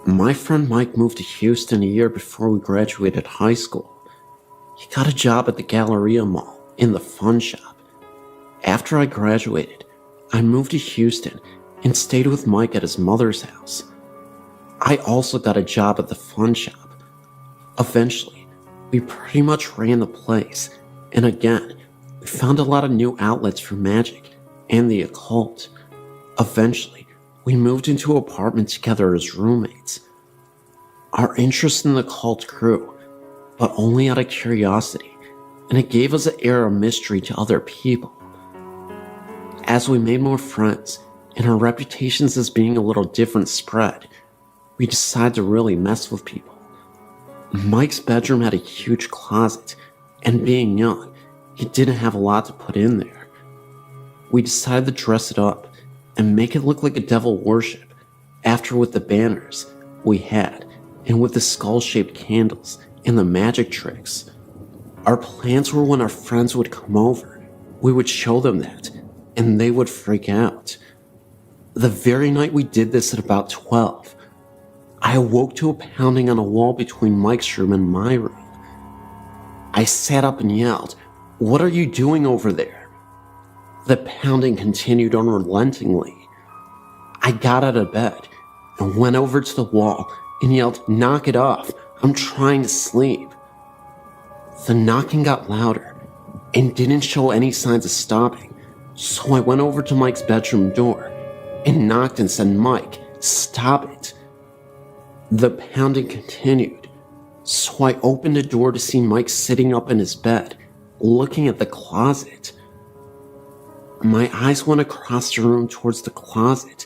My friend Mike moved to Houston a year before we graduated high school. He got a job at the Galleria Mall in the fun shop. After I graduated, I moved to Houston and stayed with Mike at his mother's house. I also got a job at the fun shop. Eventually, we pretty much ran the place, and again, we found a lot of new outlets for magic and the occult. Eventually, we moved into an apartment together as roommates. Our interest in the occult grew, but only out of curiosity, and it gave us an air of mystery to other people. As we made more friends, and our reputations as being a little different spread, we decided to really mess with people. Mike's bedroom had a huge closet, and being young, he didn't have a lot to put in there. We decided to dress it up and make it look like a devil worship, after with the banners we had, and with the skull-shaped candles and the magic tricks. Our plans were when our friends would come over, we would show them that, and they would freak out. The very night we did this at about 12, I awoke to a pounding on a wall between Mike's room and my room. I sat up and yelled, "What are you doing over there?" The pounding continued unrelentingly. I got out of bed and went over to the wall and yelled, "Knock it off, I'm trying to sleep." The knocking got louder and didn't show any signs of stopping, so I went over to Mike's bedroom door and knocked and said, "Mike, stop it." The pounding continued, so I opened the door to see Mike sitting up in his bed, looking at the closet. My eyes went across the room towards the closet,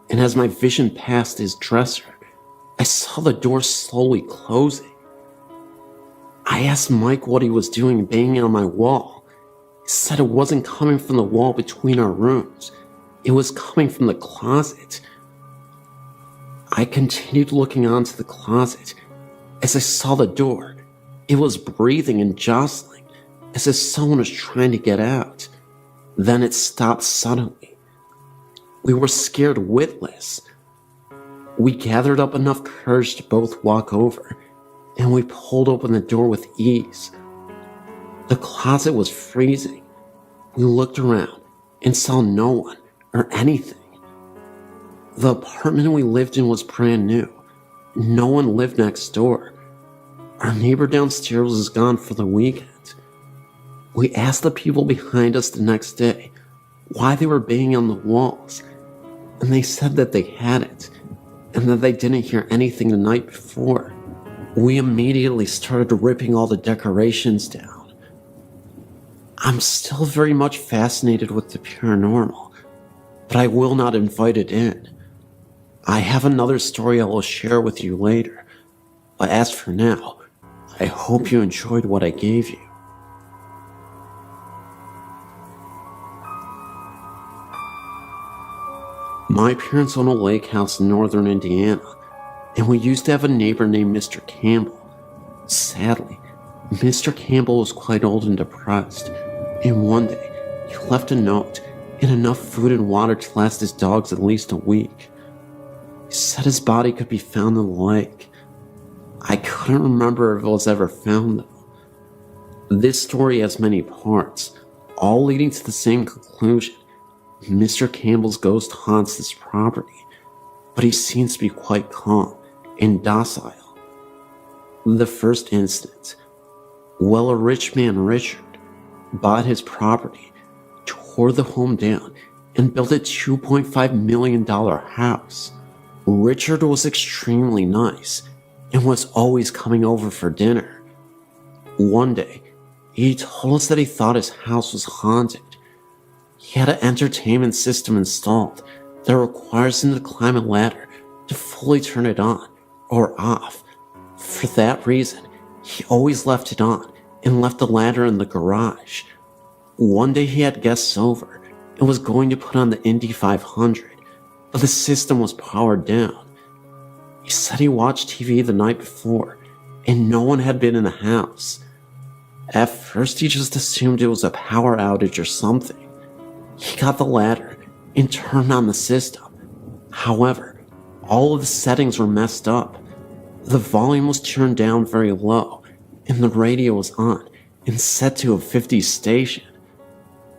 and as my vision passed his dresser, I saw the door slowly closing. I asked Mike what he was doing banging on my wall. He said it wasn't coming from the wall between our rooms. It was coming from the closet. I continued looking onto the closet. As I saw the door, it was breathing and jostling, as if someone was trying to get out. Then it stopped suddenly. We were scared witless. We gathered up enough courage to both walk over, and we pulled open the door with ease. The closet was freezing. We looked around and saw no one or anything. The apartment we lived in was brand new. No one lived next door. Our neighbor downstairs was gone for the weekend. We asked the people behind us the next day why they were banging on the walls, and they said that they hadn't, and that they didn't hear anything the night before. We immediately started ripping all the decorations down. I'm still very much fascinated with the paranormal, but I will not invite it in. I have another story I will share with you later, but as for now, I hope you enjoyed what I gave you. My parents own a lake house in northern Indiana, and we used to have a neighbor named Mr. Campbell. Sadly, Mr. Campbell was quite old and depressed, and one day he left a note and enough food and water to last his dogs at least a week. He said his body could be found in the lake. I couldn't remember if it was ever found though. This story has many parts, all leading to the same conclusion. Mr. Campbell's ghost haunts this property, but he seems to be quite calm and docile. The first instance, well, a rich man, Richard, bought his property, tore the home down, and built a $2.5 million house. Richard was extremely nice and was always coming over for dinner. One day, he told us that he thought his house was haunted. He had an entertainment system installed that requires him to climb a ladder to fully turn it on or off. For that reason, he always left it on and left the ladder in the garage. One day he had guests over and was going to put on the Indy 500, but the system was powered down. He said he watched TV the night before, and no one had been in the house. At first, he just assumed it was a power outage or something. He got the ladder and turned on the system. However, all of the settings were messed up. The volume was turned down very low, and the radio was on and set to a 50s station.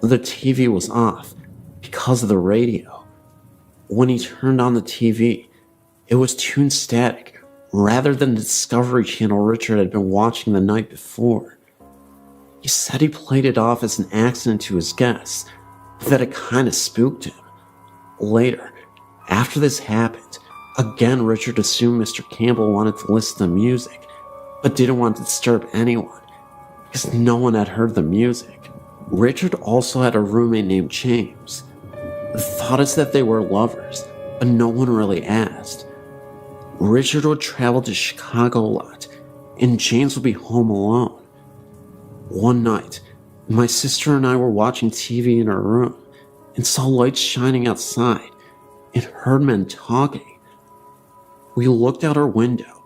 The TV was off because of the radio. When he turned on the TV, it was tuned static rather than the Discovery Channel Richard had been watching the night before. He said he played it off as an accident to his guests, but that it kind of spooked him. Later, after this happened, again Richard assumed Mr. Campbell wanted to listen to music, but didn't want to disturb anyone, because no one had heard the music. Richard also had a roommate named James. The thought is that they were lovers, but no one really asked. Richard would travel to Chicago a lot, and James would be home alone. One night, my sister and I were watching TV in our room and saw lights shining outside and heard men talking. We looked out our window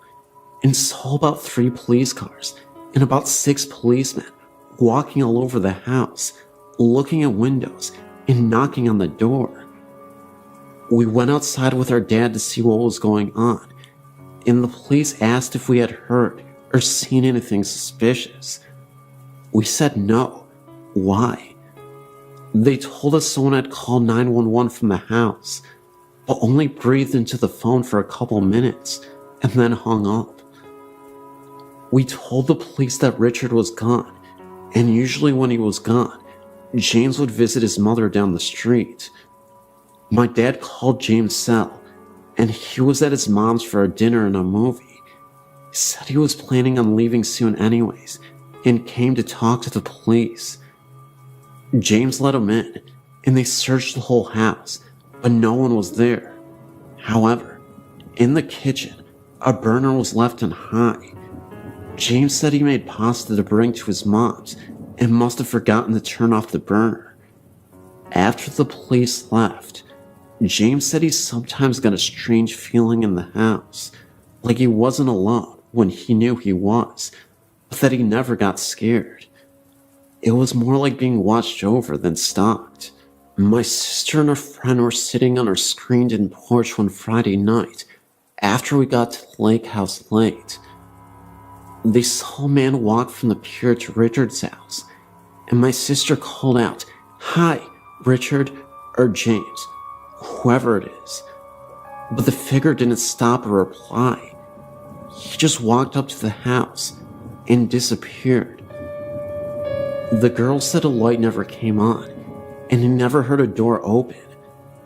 and saw about 3 police cars and about 6 policemen walking all over the house, looking at windows and knocking on the door. We went outside with our dad to see what was going on, and the police asked if we had heard or seen anything suspicious. We said no. Why? They told us someone had called 911 from the house, but only breathed into the phone for a couple minutes and then hung up. We told the police that Richard was gone, and usually when he was gone, James would visit his mother down the street. My dad called James' cell, and he was at his mom's for a dinner and a movie. He said he was planning on leaving soon anyways, and came to talk to the police. James let him in, and they searched the whole house, but no one was there. However, in the kitchen, a burner was left on high. James said he made pasta to bring to his mom's, and must have forgotten to turn off the burner. After the police left, James said he sometimes got a strange feeling in the house, like he wasn't alone when he knew he was, but that he never got scared. It was more like being watched over than stalked. My sister and her friend were sitting on our screened-in porch one Friday night after we got to the lake house late. They saw a man walk from the pier to Richard's house, and my sister called out, "Hi, Richard," or James, whoever it is. But the figure didn't stop or reply. He just walked up to the house and disappeared. The girl said a light never came on, and he never heard a door open.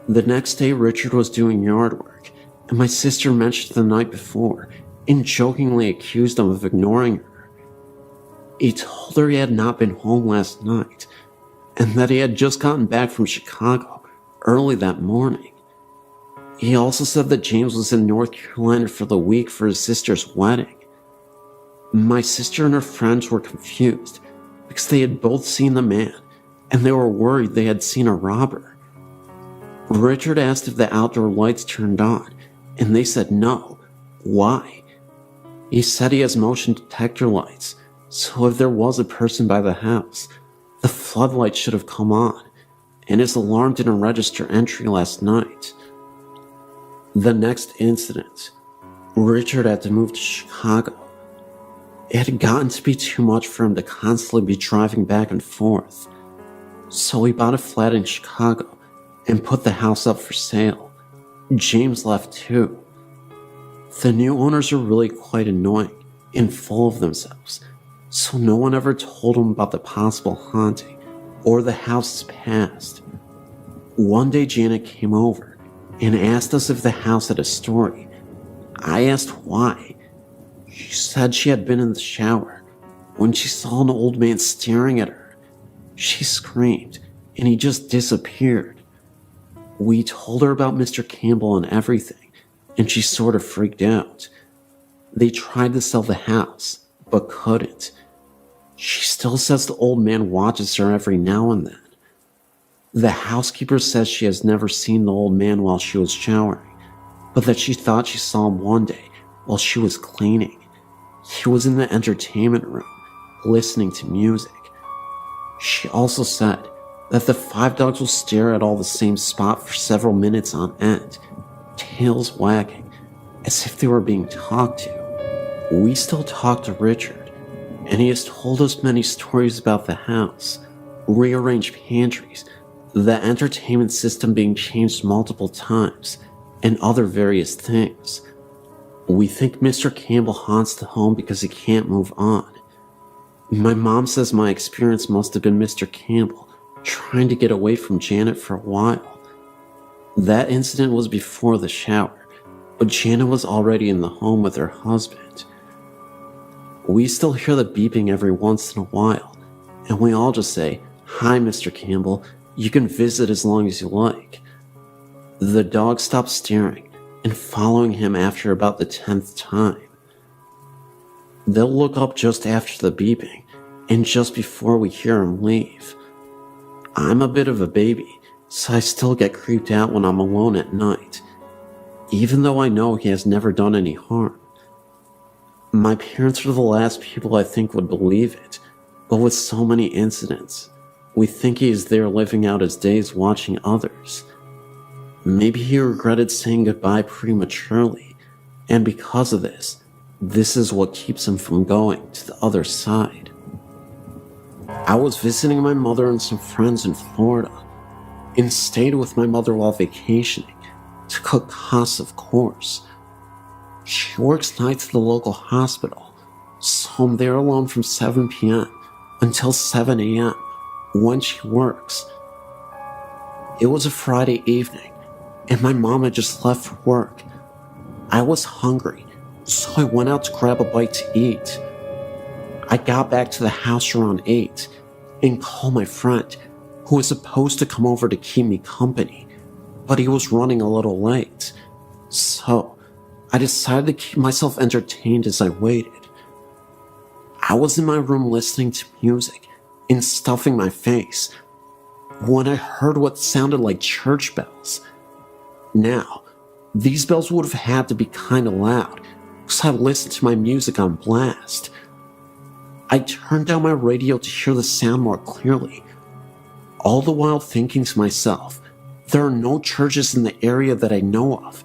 The next day, Richard was doing yard work, and my sister mentioned the night before and jokingly accused him of ignoring her. He told her he had not been home last night, and that he had just gotten back from Chicago early that morning. He also said that James was in North Carolina for the week for his sister's wedding. My sister and her friends were confused because they had both seen the man, and they were worried they had seen a robber. Richard asked if the outdoor lights turned on, and they said no. Why? He said he has motion detector lights, so if there was a person by the house, the floodlight should have come on, and his alarm didn't register entry last night. The next incident, Richard had to move to Chicago. It had gotten to be too much for him to constantly be driving back and forth, so he bought a flat in Chicago and put the house up for sale. James left too. The new owners are really quite annoying and full of themselves, so no one ever told him about the possible haunting or the house's past. One day Janet came over and asked us if the house had a story. I asked why. She said she had been in the shower when she saw an old man staring at her. She screamed, and he just disappeared. We told her about Mr. Campbell and everything, and she sort of freaked out. They tried to sell the house, but couldn't. She still says the old man watches her every now and then. The housekeeper says she has never seen the old man while she was showering, but that she thought she saw him one day while she was cleaning. He was in the entertainment room, listening to music. She also said that the 5 dogs will stare at all the same spot for several minutes on end, tails wagging, as if they were being talked to. We still talk to Richard, and he has told us many stories about the house, rearranged pantries, the entertainment system being changed multiple times, and other various things. We think Mr. Campbell haunts the home because he can't move on. My mom says my experience must have been Mr. Campbell trying to get away from Janet for a while. That incident was before the shower, but Janet was already in the home with her husband. We still hear the beeping every once in a while, and we all just say, "Hi, Mr. Campbell, you can visit as long as you like." The dog stops staring and following him after about the 10th time. They'll look up just after the beeping, and just before we hear him leave. I'm a bit of a baby, so I still get creeped out when I'm alone at night, even though I know he has never done any harm. My parents are the last people I think would believe it, but with so many incidents, we think he is there living out his days watching others. Maybe he regretted saying goodbye prematurely, and because of this is what keeps him from going to the other side. I was visiting my mother and some friends in Florida, and stayed with my mother while vacationing, to cut costs of course. She works nights at the local hospital, so I'm there alone from 7 p.m. until 7 a.m. when she works. It was a Friday evening, and my mom had just left for work. I was hungry, so I went out to grab a bite to eat. I got back to the house around 8 and called my friend, who was supposed to come over to keep me company, but he was running a little late. So I decided to keep myself entertained as I waited. I was in my room listening to music and stuffing my face when I heard what sounded like church bells. Now, these bells would have had to be kind of loud, because I listened to my music on blast. I turned down my radio to hear the sound more clearly, all the while thinking to myself, there are no churches in the area that I know of,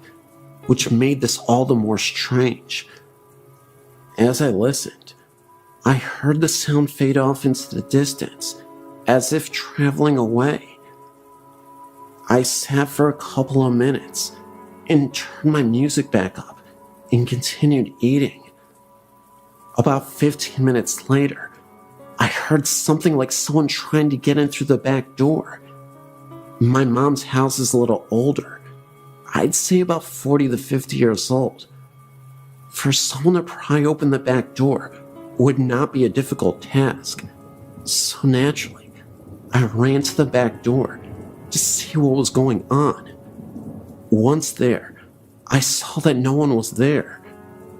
which made this all the more strange. As I listened, I heard the sound fade off into the distance, as if traveling away. I sat for a couple of minutes and turned my music back up and continued eating. About 15 minutes later, I heard something like someone trying to get in through the back door. My mom's house is a little older. I'd say about 40 to 50 years old. For someone to pry open the back door would not be a difficult task. So naturally, I ran to the back door to see what was going on. Once there, I saw that no one was there,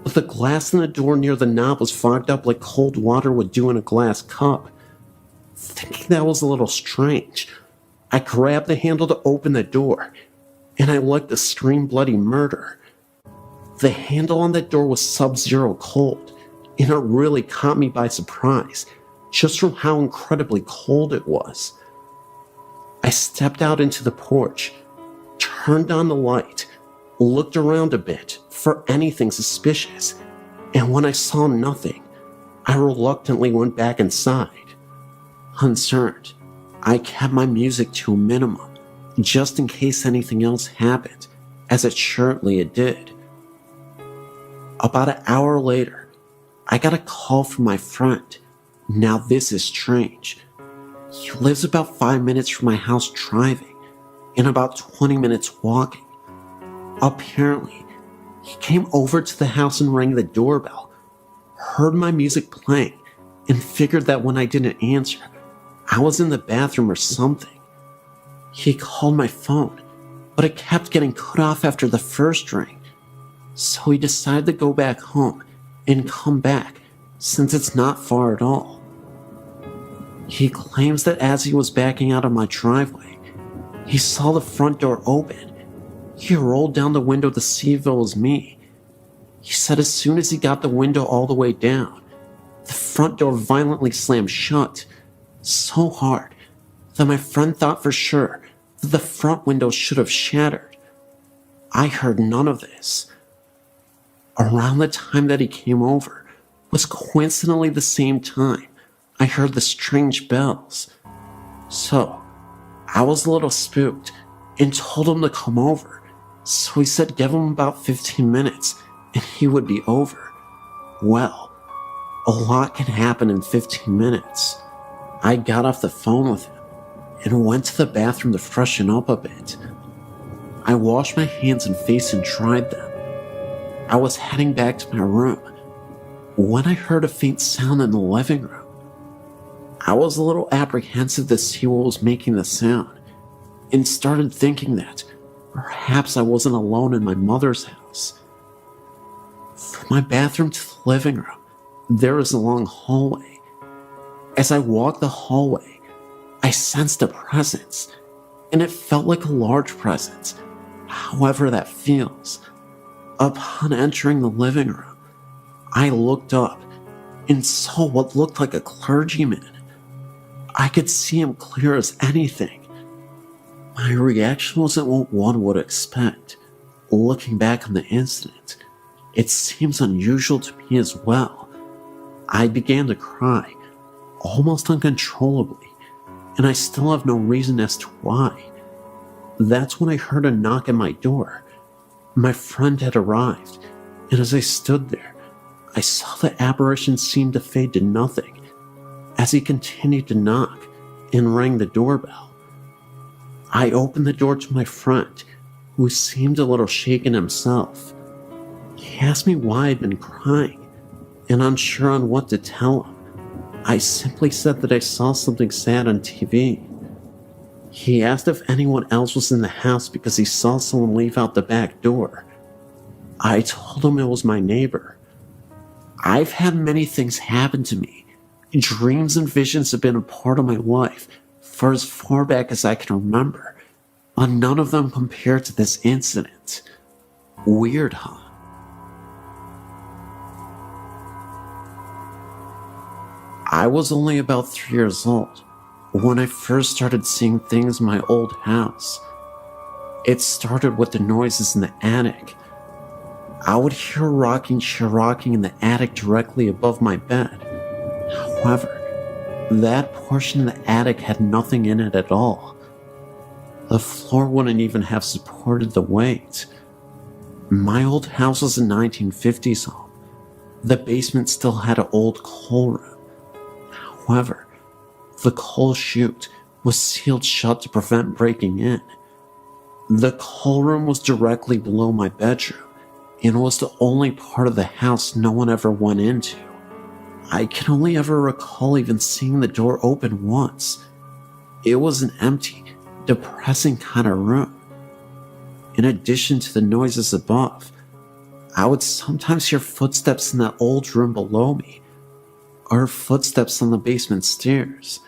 but the glass in the door near the knob was fogged up like cold water would do in a glass cup. Thinking that was a little strange, I grabbed the handle to open the door, and I let the scream bloody murder. The handle on that door was sub-zero cold, and it really caught me by surprise, just from how incredibly cold it was. I stepped out into the porch, turned on the light, looked around a bit for anything suspicious, and when I saw nothing, I reluctantly went back inside. Concerned, I kept my music to a minimum, just in case anything else happened, as it surely it did. About an hour later, I got a call from my friend. Now this is strange. He lives about 5 minutes from my house driving, and about 20 minutes walking. Apparently, he came over to the house and rang the doorbell, heard my music playing, and figured that when I didn't answer, I was in the bathroom or something. He called my phone, but it kept getting cut off after the first ring, so he decided to go back home and come back, since it's not far at all. He claims that as he was backing out of my driveway, he saw the front door open, He rolled down the window to see if it was me. He said as soon as he got the window all the way down, the front door violently slammed shut, so hard that my friend thought for sure that the front window should have shattered. I heard none of this. Around the time that he came over was coincidentally the same time I heard the strange bells. So, I was a little spooked and told him to come over. So he said give him about 15 minutes and he would be over. Well, a lot can happen in 15 minutes. I got off the phone with him and went to the bathroom to freshen up a bit. I washed my hands and face and dried them. I was heading back to my room when I heard a faint sound in the living room. I was a little apprehensive to see what was making the sound and started thinking that perhaps I wasn't alone in my mother's house. From my bathroom to the living room, there is a long hallway. As I walked the hallway, I sensed a presence, and it felt like a large presence, however that feels. Upon entering the living room, I looked up and saw what looked like a clergyman. I could see him clear as anything. My reaction wasn't what one would expect. Looking back on the incident, it seems unusual to me as well. I began to cry, almost uncontrollably, and I still have no reason as to why. That's when I heard a knock at my door. My friend had arrived, and as I stood there, I saw the apparition seem to fade to nothing as he continued to knock and rang the doorbell. I opened the door to my friend, who seemed a little shaken himself. He asked me why I'd been crying, and unsure on what to tell him, I simply said that I saw something sad on TV. He asked if anyone else was in the house because he saw someone leave out the back door. I told him it was my neighbor. I've had many things happen to me. Dreams and visions have been a part of my life for as far back as I can remember, but none of them compare to this incident. Weird, huh? I was only about 3 years old when I first started seeing things in my old house. It started with the noises in the attic. I would hear a rocking chair rocking in the attic directly above my bed. However, that portion of the attic had nothing in it at all. The floor wouldn't even have supported the weight. My old house was a 1950s home. The basement still had an old coal room. However, the coal chute was sealed shut to prevent breaking in. The coal room was directly below my bedroom and was the only part of the house no one ever went into. I can only ever recall even seeing the door open once. It was an empty, depressing kind of room. In addition to the noises above, I would sometimes hear footsteps in that old room below me, or footsteps on the basement stairs.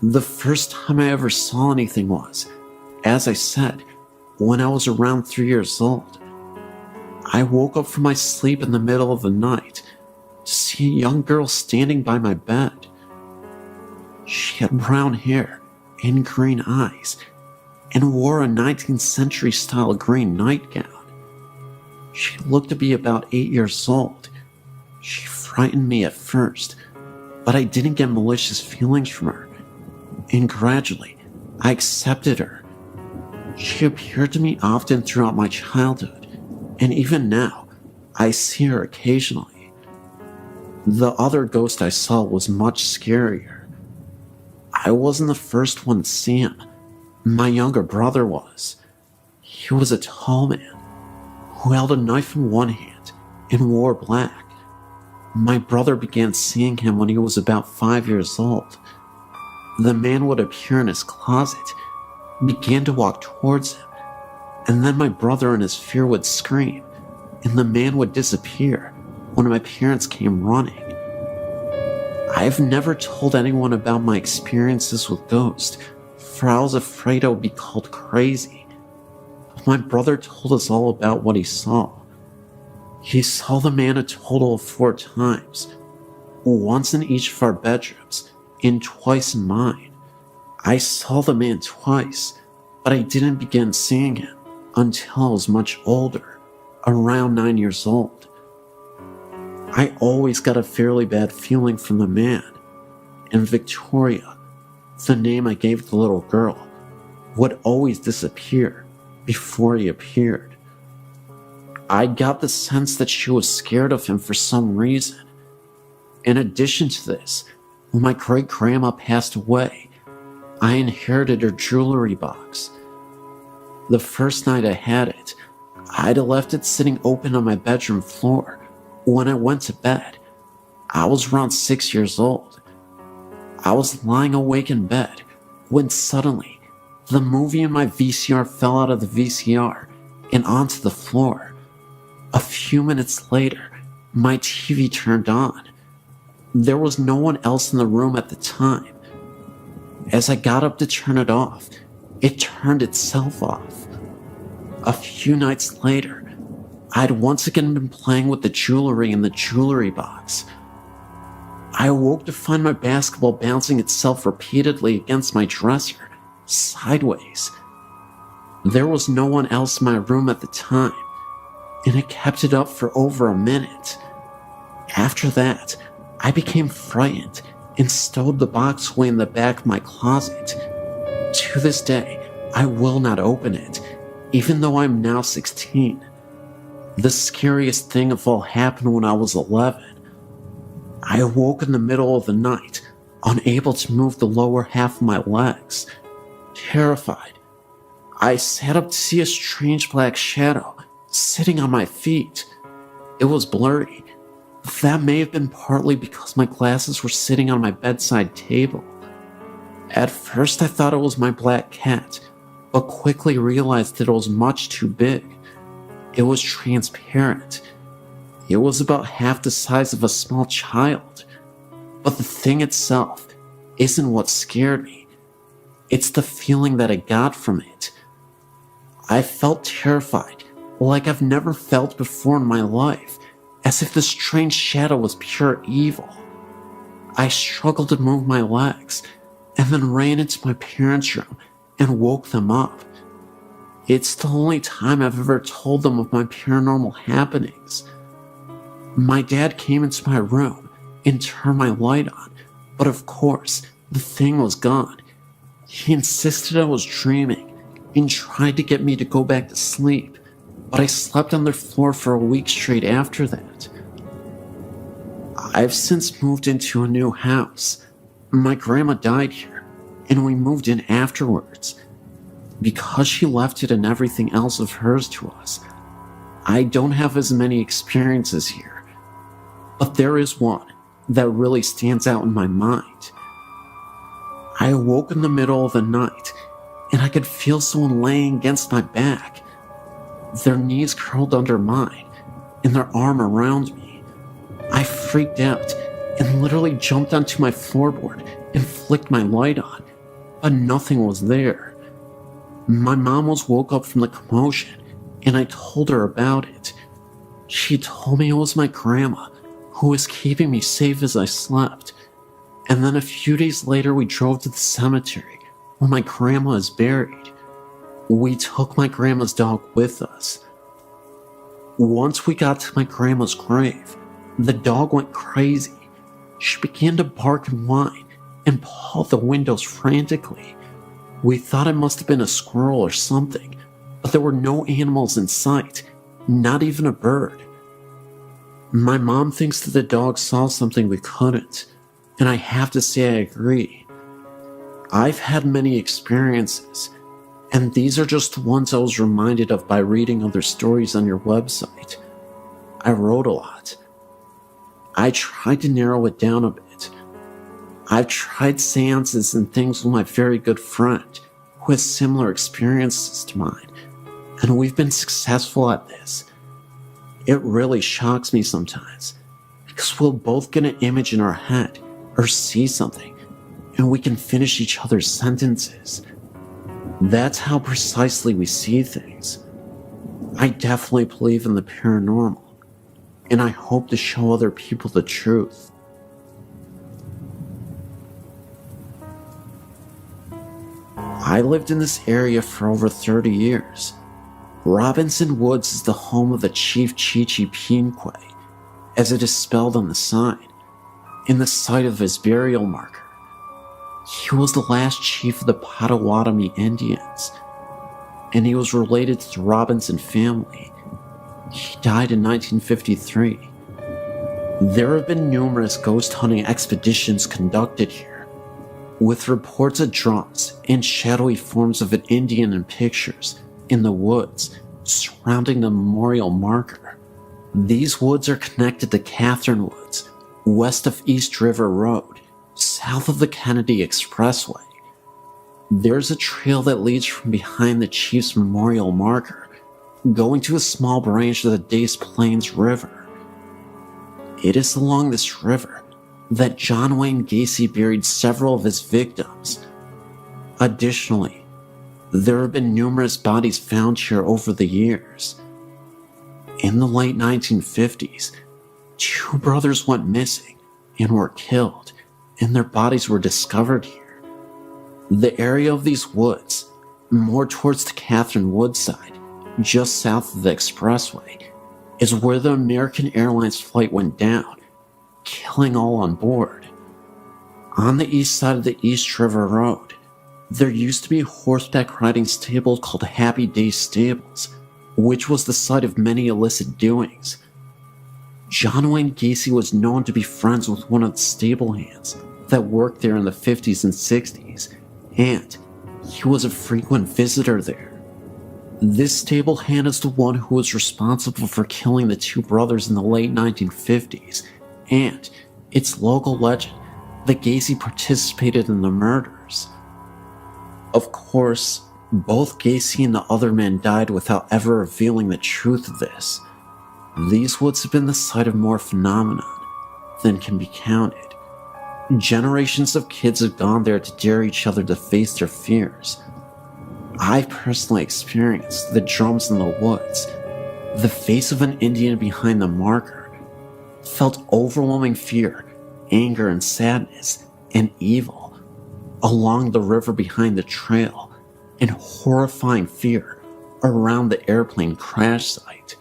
The first time I ever saw anything was, as I said, when I was around 3 years old. I woke up from my sleep in the middle of the night to see a young girl standing by my bed. She had brown hair and green eyes and wore a 19th century style green nightgown. She looked to be about 8 years old. She frightened me at first, but I didn't get malicious feelings from her, and gradually I accepted her. She appeared to me often throughout my childhood, and even now I see her occasionally. The other ghost I saw was much scarier. I wasn't the first one to see him. My younger brother was. He was a tall man who held a knife in one hand and wore black. My brother began seeing him when he was about 5 years old. The man would appear in his closet, began to walk towards him, and then my brother in his fear would scream, and the man would disappear when my parents came running. I've never told anyone about my experiences with ghosts, for I was afraid I would be called crazy. but my brother told us all about what he saw. He saw the man a total of 4 times, once in each of our bedrooms and twice in mine. I saw the man twice, but I didn't begin seeing him until I was much older, around 9 years old. I always got a fairly bad feeling from the man, and Victoria, the name I gave the little girl, would always disappear before he appeared. I got the sense that she was scared of him for some reason. In addition to this, when my great-grandma passed away, I inherited her jewelry box. The first night I had it, I'd left it sitting open on my bedroom floor. When I went to bed, I was around 6 years old. I was lying awake in bed when suddenly the movie in my VCR fell out of the VCR and onto the floor. A few minutes later, my TV turned on. There was no one else in the room at the time. As I got up to turn it off, it turned itself off. A few nights later, I'd once again been playing with the jewelry in the jewelry box. I awoke to find my basketball bouncing itself repeatedly against my dresser, sideways. There was no one else in my room at the time, and I kept it up for over a minute. After that, I became frightened and stowed the box away in the back of my closet. To this day, I will not open it, even though I'm now 16. The scariest thing of all happened when I was 11. I awoke in the middle of the night, unable to move the lower half of my legs. Terrified, I sat up to see a strange black shadow sitting on my feet. It was blurry. That may have been partly because my glasses were sitting on my bedside table. At first I thought it was my black cat, but quickly realized that it was much too big. It was transparent. It was about half the size of a small child. But the thing itself isn't what scared me. It's the feeling that I got from it. I felt terrified, like I've never felt before in my life, as if the strange shadow was pure evil. I struggled to move my legs, and then ran into my parents' room and woke them up. It's the only time I've ever told them of my paranormal happenings. My dad came into my room and turned my light on, but of course, the thing was gone. He insisted I was dreaming and tried to get me to go back to sleep, but I slept on their floor for a week straight after that. I've since moved into a new house. My grandma died here, and we moved in afterwards. Because she left it and everything else of hers to us, I don't have as many experiences here. But there is one that really stands out in my mind. I awoke in the middle of the night, and I could feel someone laying against my back. Their knees curled under mine, and their arm around me. I freaked out and literally jumped onto my floorboard and flicked my light on, but nothing was there. My mom was woke up from the commotion, and I told her about it. She told me it was my grandma, who was keeping me safe as I slept. And then a few days later we drove to the cemetery where my grandma is buried. We took my grandma's dog with us. Once we got to my grandma's grave, the dog went crazy. She began to bark and whine and paw the windows frantically. We thought it must have been a squirrel or something, but there were no animals in sight, not even a bird. My mom thinks that the dog saw something we couldn't, and I have to say I agree. I've had many experiences, and these are just the ones I was reminded of by reading other stories on your website. I wrote a lot. I tried to narrow it down a bit. I've tried seances and things with my very good friend who has similar experiences to mine, and we've been successful at this. It really shocks me sometimes, because we'll both get an image in our head or see something, and we can finish each other's sentences. That's how precisely we see things. I definitely believe in the paranormal, and I hope to show other people the truth. I lived in this area for over 30 years. Robinson Woods is the home of the Chief Chichi Pinque, as it is spelled on the sign, in the site of his burial marker. He was the last chief of the Potawatomi Indians, and he was related to the Robinson family. He died in 1953. There have been numerous ghost hunting expeditions conducted here, with reports of drums and shadowy forms of an Indian in pictures in the woods surrounding the memorial marker. These woods are connected to Catherine Woods, west of East River Road, south of the Kennedy Expressway. There's a trail that leads from behind the Chief's memorial marker, going to a small branch of the Des Plaines River. It is along this river that John Wayne Gacy buried several of his victims. Additionally, there have been numerous bodies found here over the years. In the late 1950s, 2 brothers went missing and were killed, and their bodies were discovered here. The area of these woods, more towards the Catherine Woods side, just south of the expressway, is where the American Airlines flight went down, killing all on board. On the east side of the East River Road, there used to be a horseback riding stable called Happy Day Stables, which was the site of many illicit doings. John Wayne Gacy was known to be friends with one of the stable hands that worked there in the 50s and 60s, and he was a frequent visitor there. This stable hand is the one who was responsible for killing the 2 brothers in the late 1950s, and it's local legend that Gacy participated in the murders. Of course, both Gacy and the other man died without ever revealing the truth of this. These woods have been the site of more phenomenon than can be counted. Generations of kids have gone there to dare each other to face their fears. I personally experienced the drums in the woods, the face of an Indian behind the marker, felt overwhelming fear, anger and sadness, and evil along the river behind the trail, and horrifying fear around the airplane crash site.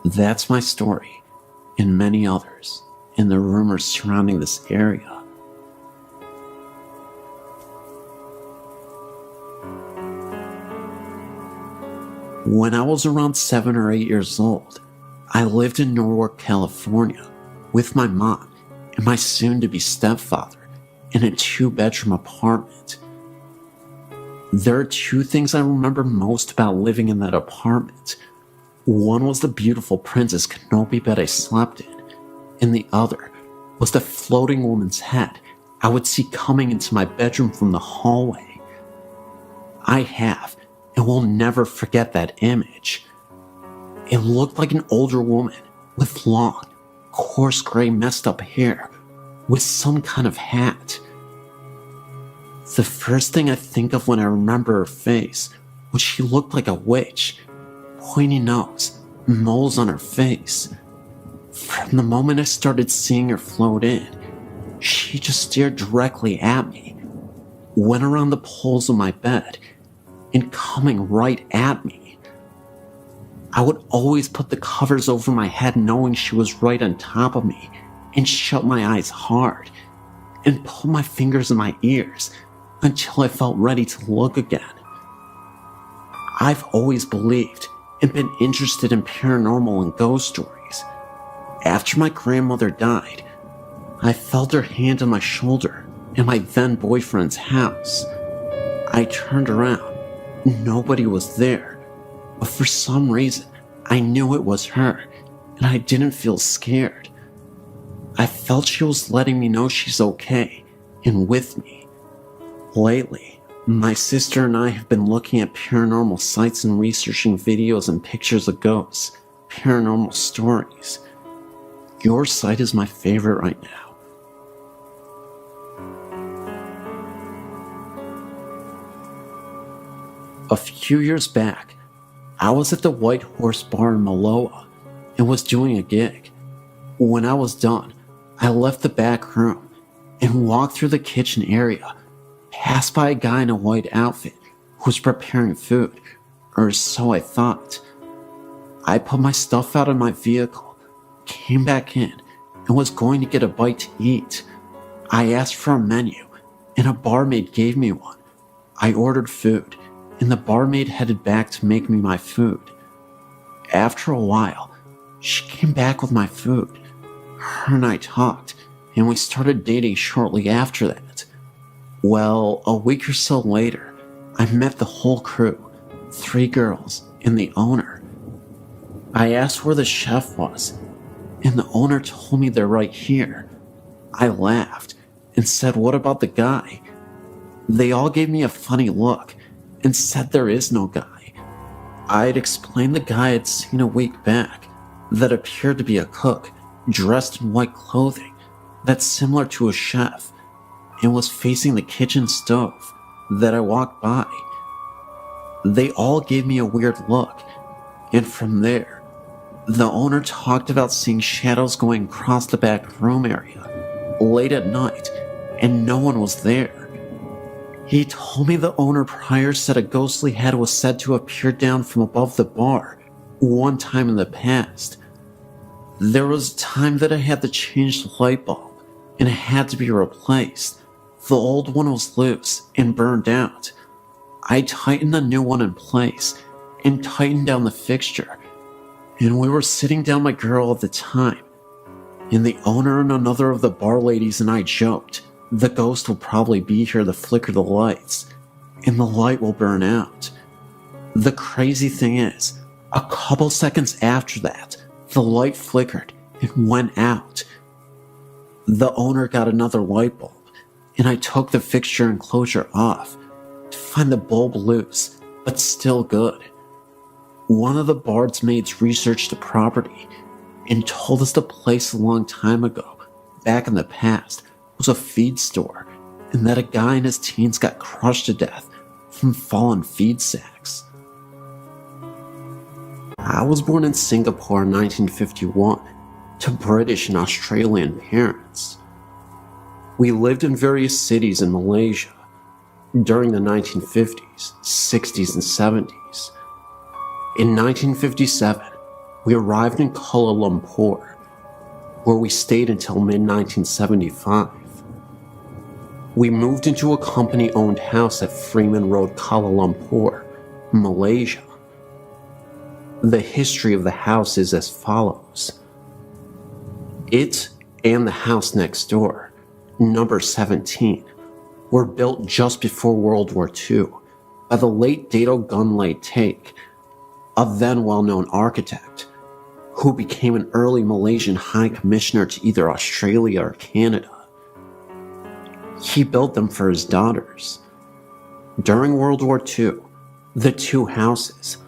That's my story, and many others, and the rumors surrounding this area. When I was around 7 or 8 years old, I lived in Norwalk, California, with my mom and my soon-to-be stepfather in a 2-bedroom apartment. There are 2 things I remember most about living in that apartment. One was the beautiful Princess Canopy bed I slept in, and the other was the floating woman's head I would see coming into my bedroom from the hallway. I have and will never forget that image. It looked like an older woman with long, coarse gray messed up hair with some kind of hat. The first thing I think of when I remember her face was she looked like a witch. Pointy nose, moles on her face. From the moment I started seeing her float in, she just stared directly at me, went around the poles of my bed, and coming right at me. I would always put the covers over my head knowing she was right on top of me, and shut my eyes hard, and pull my fingers in my ears until I felt ready to look again. I've always believed and been interested in paranormal and ghost stories. After my grandmother died, I felt her hand on my shoulder in my then boyfriend's house. I turned around. Nobody was there, but for some reason, I knew it was her, and I didn't feel scared. I felt she was letting me know she's okay and with me. Lately, my sister and I have been looking at paranormal sites and researching videos and pictures of ghosts, paranormal stories. Your site is my favorite right now. A few years back, I was at the White Horse Bar in Maloa and was doing a gig. When I was done, I left the back room and walked through the kitchen area, passed by a guy in a white outfit who was preparing food, or so I thought. I put my stuff out of my vehicle, came back in, and was going to get a bite to eat. I asked for a menu, and a barmaid gave me one. I ordered food, and the barmaid headed back to make me my food. After a while, she came back with my food. Her and I talked, and we started dating shortly after that. Well, a week or so later, I met the whole crew, 3 girls, and the owner. I asked where the chef was, and the owner told me they're right here. I laughed and said, "What about the guy?" They all gave me a funny look and said there is no guy. I had explained the guy I'd seen a week back that appeared to be a cook dressed in white clothing that's similar to a chef and was facing the kitchen stove that I walked by. They all gave me a weird look, and from there, the owner talked about seeing shadows going across the back room area late at night, and no one was there. He told me the owner prior said a ghostly head was said to appear down from above the bar one time in the past. There was a time that I had to change the light bulb, and it had to be replaced. The old one was loose and burned out. I tightened the new one in place and tightened down the fixture, and we were sitting down my girl at the time, and the owner and another of the bar ladies and I joked, the ghost will probably be here to flicker the lights, and the light will burn out. The crazy thing is, a couple seconds after that, the light flickered and went out. The owner got another light bulb, and I took the fixture enclosure off to find the bulb loose, but still good. One of the barmaids researched the property and told us the place a long time ago, back in the past, was a feed store, and that a guy in his teens got crushed to death from fallen feed sacks. I was born in Singapore in 1951 to British and Australian parents. We lived in various cities in Malaysia during the 1950s, 60s, and 70s. In 1957, we arrived in Kuala Lumpur, where we stayed until mid-1975. We moved into a company-owned house at Freeman Road, Kuala Lumpur, Malaysia. The history of the house is as follows. It and the house next door, number 17, were built just before World War II by the late Dato Gunlay Take, a then well-known architect, who became an early Malaysian High Commissioner to either Australia or Canada. He built them for his daughters. During World War II, the 2 houses,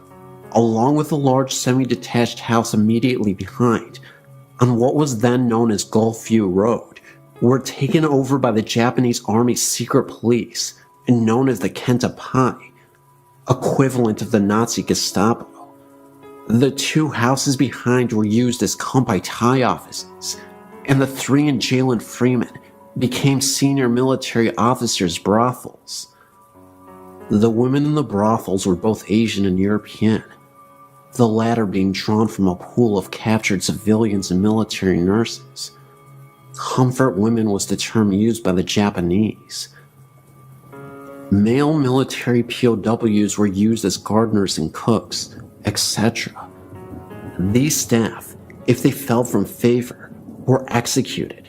along with a large semi-detached house immediately behind, on what was then known as Gulfview Road, were taken over by the Japanese Army's secret police and known as the Kenta Pai, equivalent of the Nazi Gestapo. The 2 houses behind were used as compilation offices, and the 3 in jail in Freeman became senior military officers' brothels. The women in the brothels were both Asian and European, the latter being drawn from a pool of captured civilians and military nurses. Comfort women was the term used by the Japanese. Male military POWs were used as gardeners and cooks, etc. These staff, if they fell from favor, were executed,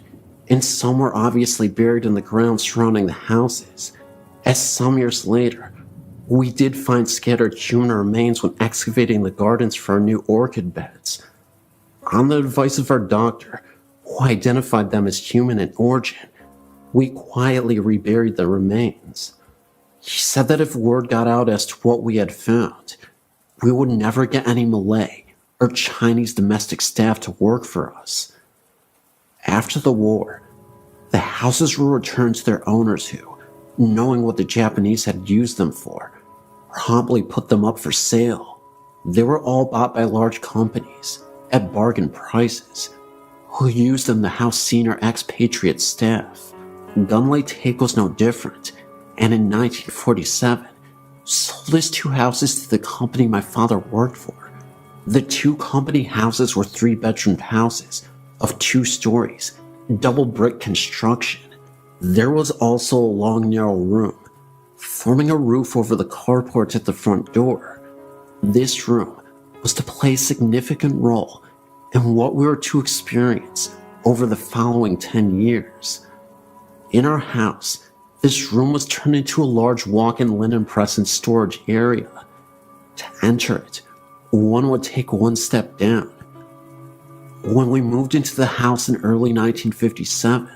and some were obviously buried in the ground surrounding the houses, as some years later, we did find scattered human remains when excavating the gardens for our new orchid beds. On the advice of our doctor, who identified them as human in origin, we quietly reburied the remains. He said that if word got out as to what we had found, we would never get any Malay or Chinese domestic staff to work for us. After the war, the houses were returned to their owners who, knowing what the Japanese had used them for, promptly put them up for sale. They were all bought by large companies at bargain prices, who used them to house senior expatriate staff. Gunlay Take was no different, and in 1947, sold his 2 houses to the company my father worked for. The 2 company houses were 3-bedroom houses of 2 stories, double brick construction. There was also a long narrow room, forming a roof over the carport at the front door. This room was to play a significant role in what we were to experience over the following 10 years. In our house, this room was turned into a large walk-in linen press and storage area. To enter it, one would take 1 step down. When we moved into the house in early 1957,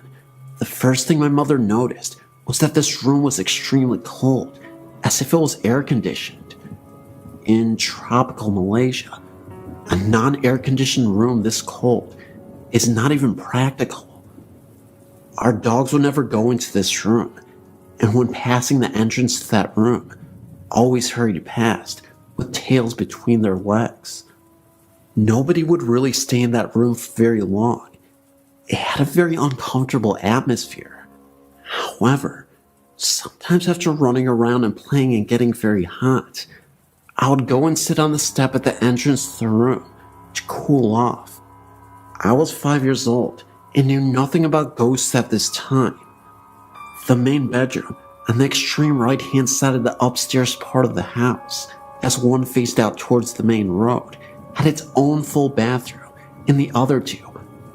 the first thing my mother noticed was that this room was extremely cold, as if it was air-conditioned. In tropical Malaysia, a non-air-conditioned room this cold is not even practical. Our dogs would never go into this room, and when passing the entrance to that room, always hurried past with tails between their legs. Nobody would really stay in that room for very long. It had a very uncomfortable atmosphere. However, sometimes after running around and playing and getting very hot, I would go and sit on the step at the entrance to the room to cool off. I was 5 years old and knew nothing about ghosts at this time. The main bedroom on the extreme right-hand side of the upstairs part of the house, as one faced out towards the main road, had its own full bathroom, and the other 2,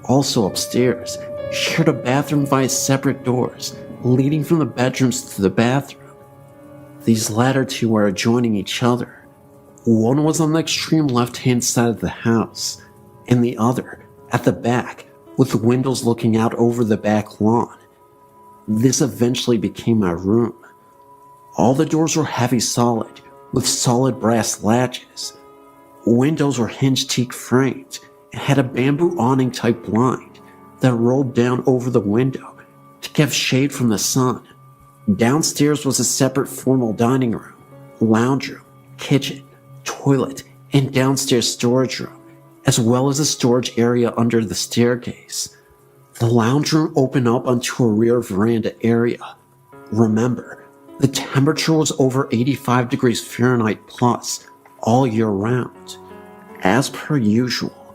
also upstairs, shared a bathroom via separate doors leading from the bedrooms to the bathroom. These latter 2 were adjoining each other. One was on the extreme left-hand side of the house, and the other at the back, with windows looking out over the back lawn. This eventually became my room. All the doors were heavy solid, with solid brass latches. Windows were hinged teak framed, and had a bamboo awning type blind that rolled down over the window to give shade from the sun. Downstairs was a separate formal dining room, lounge room, kitchen, toilet, and downstairs storage room, as well as a storage area under the staircase. The lounge room opened up onto a rear veranda area. Remember, the temperature was over 85 degrees Fahrenheit plus all year round. As per usual,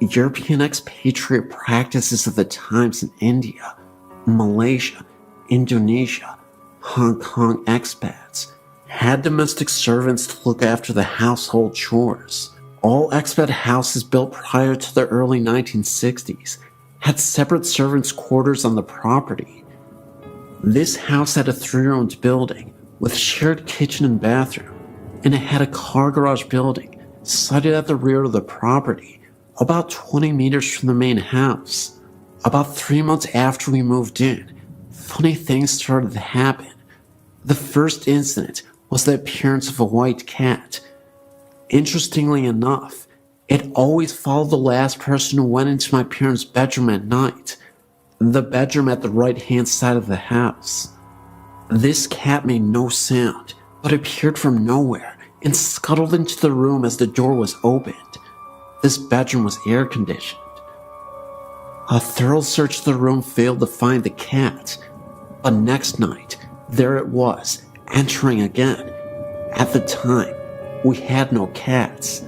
European expatriate practices of the times in India, Malaysia, Indonesia, Hong Kong expats had domestic servants to look after the household chores. All expat houses built prior to the early 1960s had separate servants' quarters on the property. This house had a 3-roomed building with shared kitchen and bathroom, and it had a car garage building sited at the rear of the property, about 20 meters from the main house. About 3 months after we moved in, funny things started to happen. The first incident was the appearance of a white cat. Interestingly enough, it always followed the last person who went into my parents' bedroom at night, the bedroom at the right-hand side of the house. This cat made no sound, but appeared from nowhere and scuttled into the room as the door was opened. This bedroom was air-conditioned. A thorough search of the room failed to find the cat, but next night, there it was, entering again. At the time, we had no cats.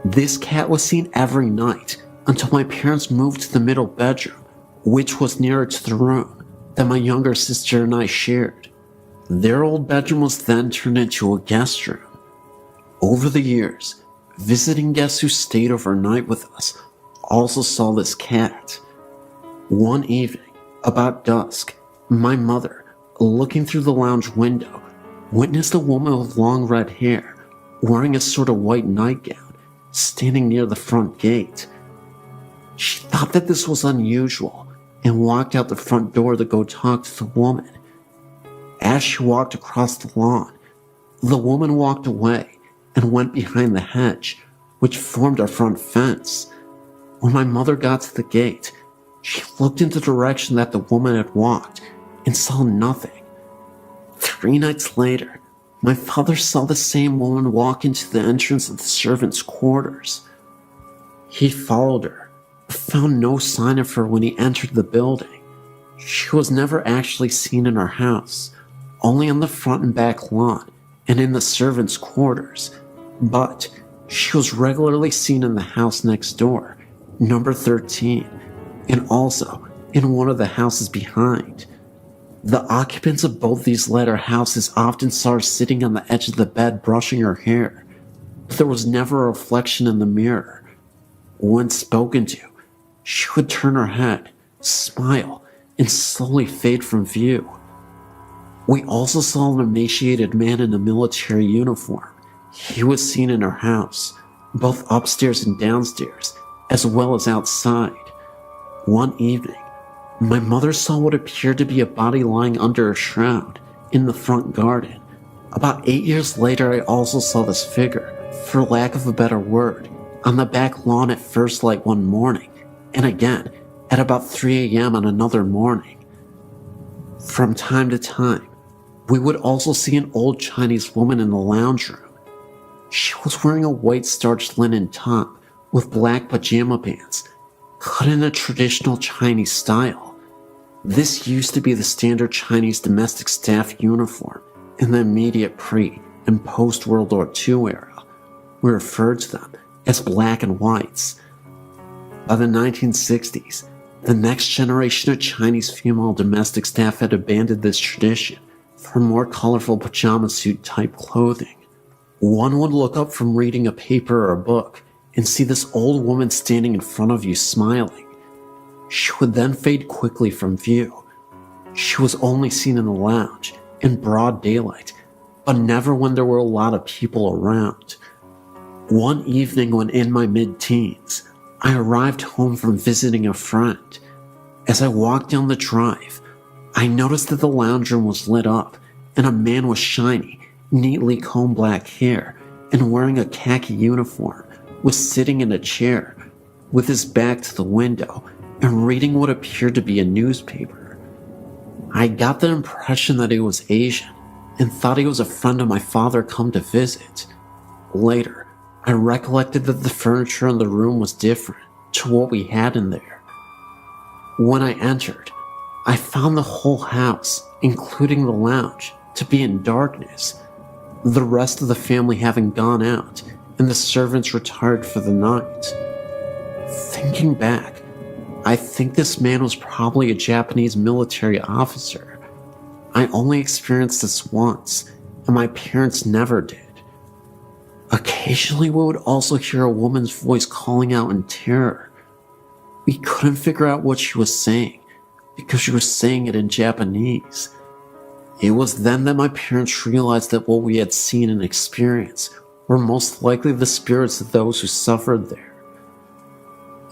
This cat was seen every night until my parents moved to the middle bedroom, which was nearer to the room that my younger sister and I shared. Their old bedroom was then turned into a guest room. Over the years, visiting guests who stayed overnight with us also saw this cat. One evening, about dusk, my mother, looking through the lounge window, witnessed a woman with long red hair, wearing a sort of white nightgown, standing near the front gate. She thought that this was unusual and walked out the front door to go talk to the woman. As she walked across the lawn, the woman walked away and went behind the hedge, which formed our front fence. When my mother got to the gate, she looked in the direction that the woman had walked and saw nothing. 3 nights later, My father saw the same woman walk into the entrance of the servants' quarters. He followed her, but found no sign of her when he entered the building. She was never actually seen in our house, only on the front and back lawn and in the servants' quarters, but she was regularly seen in the house next door, number 13, and also in one of the houses behind. The occupants of both these latter houses often saw her sitting on the edge of the bed brushing her hair, but there was never a reflection in the mirror. When spoken to, she would turn her head, smile, and slowly fade from view. We also saw an emaciated man in a military uniform. He was seen in our house, both upstairs and downstairs, as well as outside. One evening, my mother saw what appeared to be a body lying under a shroud in the front garden. About 8 years later, I also saw this figure, for lack of a better word, on the back lawn at first light one morning, and again at about 3 a.m. on another morning. From time to time, we would also see an old Chinese woman in the lounge room. She was wearing a white starched linen top with black pajama pants, cut in a traditional Chinese style. This used to be the standard Chinese domestic staff uniform in the immediate pre- and post-World War II era. We referred to them as black and whites. By the 1960s, the next generation of Chinese female domestic staff had abandoned this tradition for more colorful pajama suit type clothing. One would look up from reading a paper or a book and see this old woman standing in front of you smiling. She would then fade quickly from view. She was only seen in the lounge, in broad daylight, but never when there were a lot of people around. One evening when in my mid-teens, I arrived home from visiting a friend. As I walked down the drive, I noticed that the lounge room was lit up and a man with shiny, neatly combed black hair and wearing a khaki uniform was sitting in a chair with his back to the window and reading what appeared to be a newspaper. I got the impression that he was Asian and thought he was a friend of my father come to visit. Later, I recollected that the furniture in the room was different to what we had in there. When I entered, I found the whole house, including the lounge, to be in darkness, the rest of the family having gone out and the servants retired for the night. Thinking back, I think this man was probably a Japanese military officer. I only experienced this once, and my parents never did. Occasionally we would also hear a woman's voice calling out in terror. We couldn't figure out what she was saying, because she was saying it in Japanese. It was then that my parents realized that what we had seen and experienced were most likely the spirits of those who suffered there.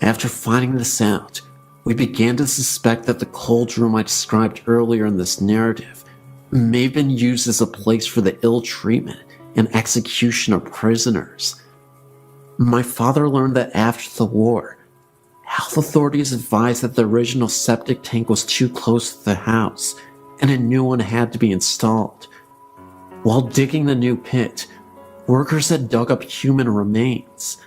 After finding this out, we began to suspect that the cold room I described earlier in this narrative may have been used as a place for the ill treatment and execution of prisoners. My father learned that after the war, health authorities advised that the original septic tank was too close to the house and a new one had to be installed. While digging the new pit, workers had dug up human remains.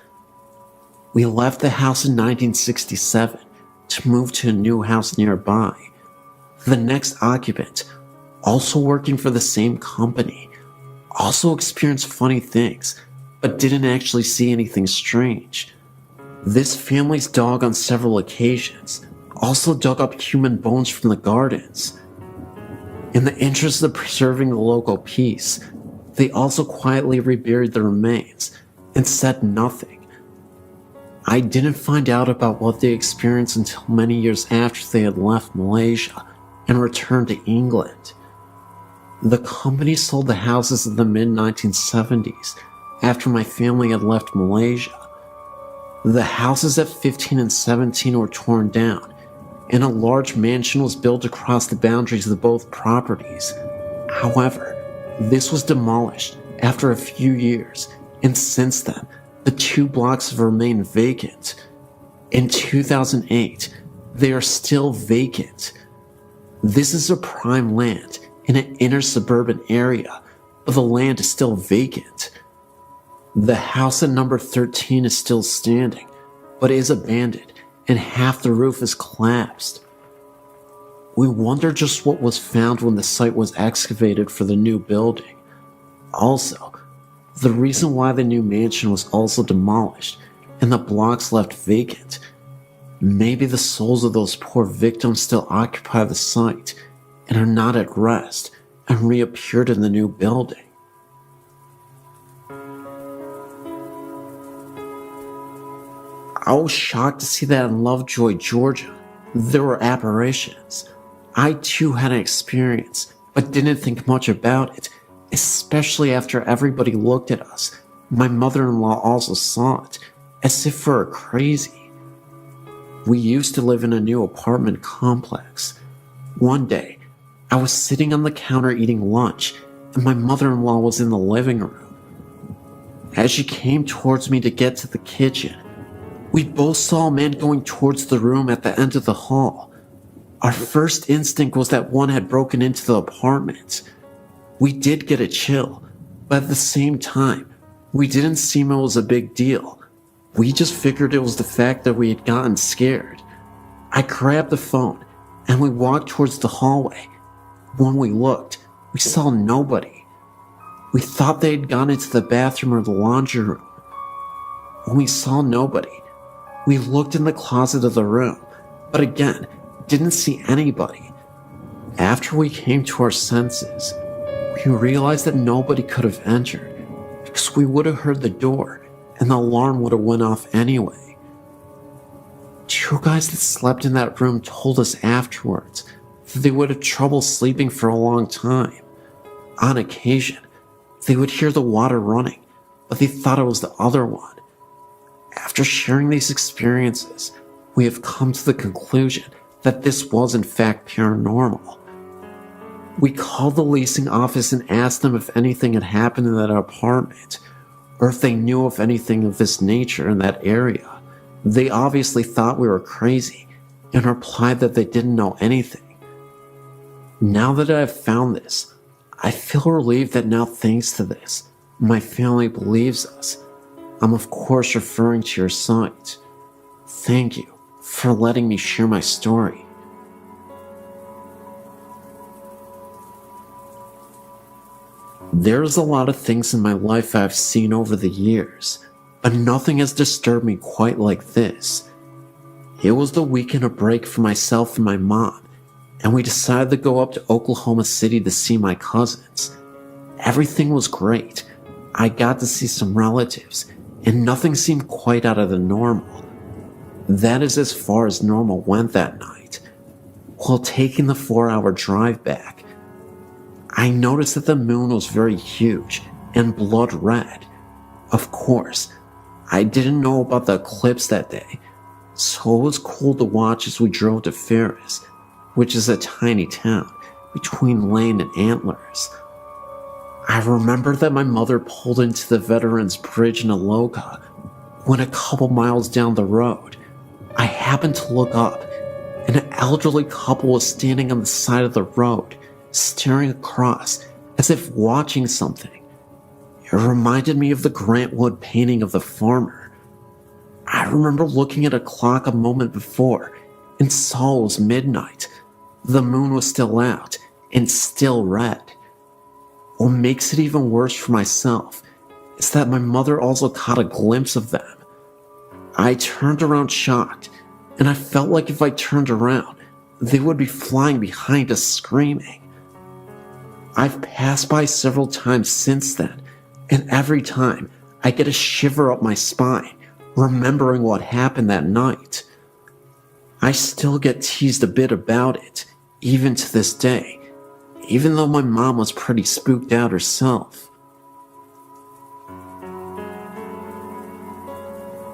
We left the house in 1967 to move to a new house nearby. The next occupant, also working for the same company, also experienced funny things, but didn't actually see anything strange. This family's dog on several occasions also dug up human bones from the gardens. In the interest of preserving the local peace, they also quietly reburied the remains and said nothing. I didn't find out about what they experienced until many years after they had left Malaysia and returned to England. The company sold the houses in the mid-1970s after my family had left Malaysia. The houses at 15 and 17 were torn down, and a large mansion was built across the boundaries of both properties. However, this was demolished after a few years, and since then, the 2 blocks have remained vacant. In 2008, they are still vacant. This is a prime land in an inner suburban area, but the land is still vacant. The house at number 13 is still standing, but is abandoned, and half the roof is collapsed. We wonder just what was found when the site was excavated for the new building. Also, the reason why the new mansion was also demolished and the blocks left vacant. Maybe the souls of those poor victims still occupy the site and are not at rest and reappeared in the new building. I was shocked to see that in Lovejoy, Georgia, there were apparitions. I too had an experience, but didn't think much about it, especially after everybody looked at us. My mother-in-law also saw it, as if we were crazy. We used to live in a new apartment complex. One day, I was sitting on the counter eating lunch, and my mother-in-law was in the living room. As she came towards me to get to the kitchen, we both saw a man going towards the room at the end of the hall. Our first instinct was that one had broken into the apartment. We did get a chill, but at the same time, we didn't seem it was a big deal. We just figured it was the fact that we had gotten scared. I grabbed the phone, and we walked towards the hallway. When we looked, we saw nobody. We thought they had gone into the bathroom or the laundry room. When we saw nobody, we looked in the closet of the room, but again, didn't see anybody. After we came to our senses, we realized that nobody could have entered because we would have heard the door and the alarm would have went off anyway. Two guys that slept in that room told us afterwards that they would have trouble sleeping for a long time. On occasion, they would hear the water running, but they thought it was the other one. After sharing these experiences, we have come to the conclusion that this was in fact paranormal. We called the leasing office and asked them if anything had happened in that apartment, or if they knew of anything of this nature in that area. They obviously thought we were crazy, and replied that they didn't know anything. Now that I have found this, I feel relieved that now thanks to this, my family believes us. I'm of course referring to your site. Thank you for letting me share my story. There's a lot of things in my life I've seen over the years, but nothing has disturbed me quite like this. It was the weekend of break for myself and my mom, and we decided to go up to Oklahoma City to see my cousins. Everything was great. I got to see some relatives, and nothing seemed quite out of the normal. That is as far as normal went that night. While taking the 4-hour drive back, I noticed that the moon was very huge and blood red. Of course, I didn't know about the eclipse that day, so it was cool to watch as we drove to Ferris, which is a tiny town between Lane and Antlers. I remember that my mother pulled into the Veterans Bridge in Aloka when a couple miles down the road, I happened to look up, and an elderly couple was standing on the side of the road, staring across as if watching something. It reminded me of the Grant Wood painting of the farmer. I remember looking at a clock a moment before and saw it was midnight. The moon was still out and still red. What makes it even worse for myself is that my mother also caught a glimpse of them. I turned around shocked, and I felt like if I turned around, they would be flying behind us screaming. I've passed by several times since then, and every time I get a shiver up my spine, remembering what happened that night. I still get teased a bit about it, even to this day, even though my mom was pretty spooked out herself.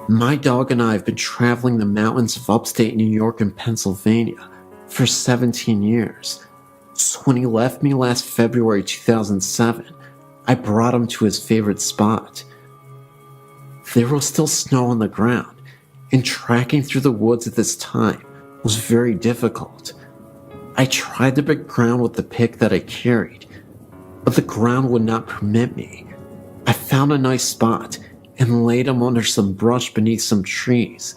My dog and I have been traveling the mountains of upstate New York and Pennsylvania for 17 years. So when he left me last February 2007, I brought him to his favorite spot. There was still snow on the ground, and tracking through the woods at this time was very difficult. I tried to break ground with the pick that I carried, but the ground would not permit me. I found a nice spot and laid him under some brush beneath some trees.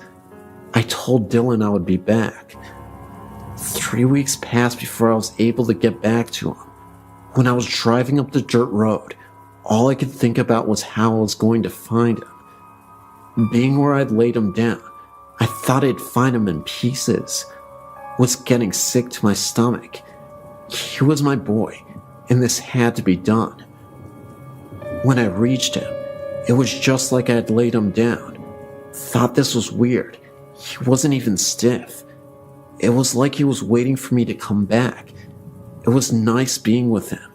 I told Dylan I would be back. 3 weeks passed before I was able to get back to him. When I was driving up the dirt road, all I could think about was how I was going to find him. Being where I'd laid him down, I thought I'd find him in pieces. Was getting sick to my stomach. He was my boy, and this had to be done. When I reached him, it was just like I had laid him down. Thought this was weird. He wasn't even stiff. It was like he was waiting for me to come back. It was nice being with him,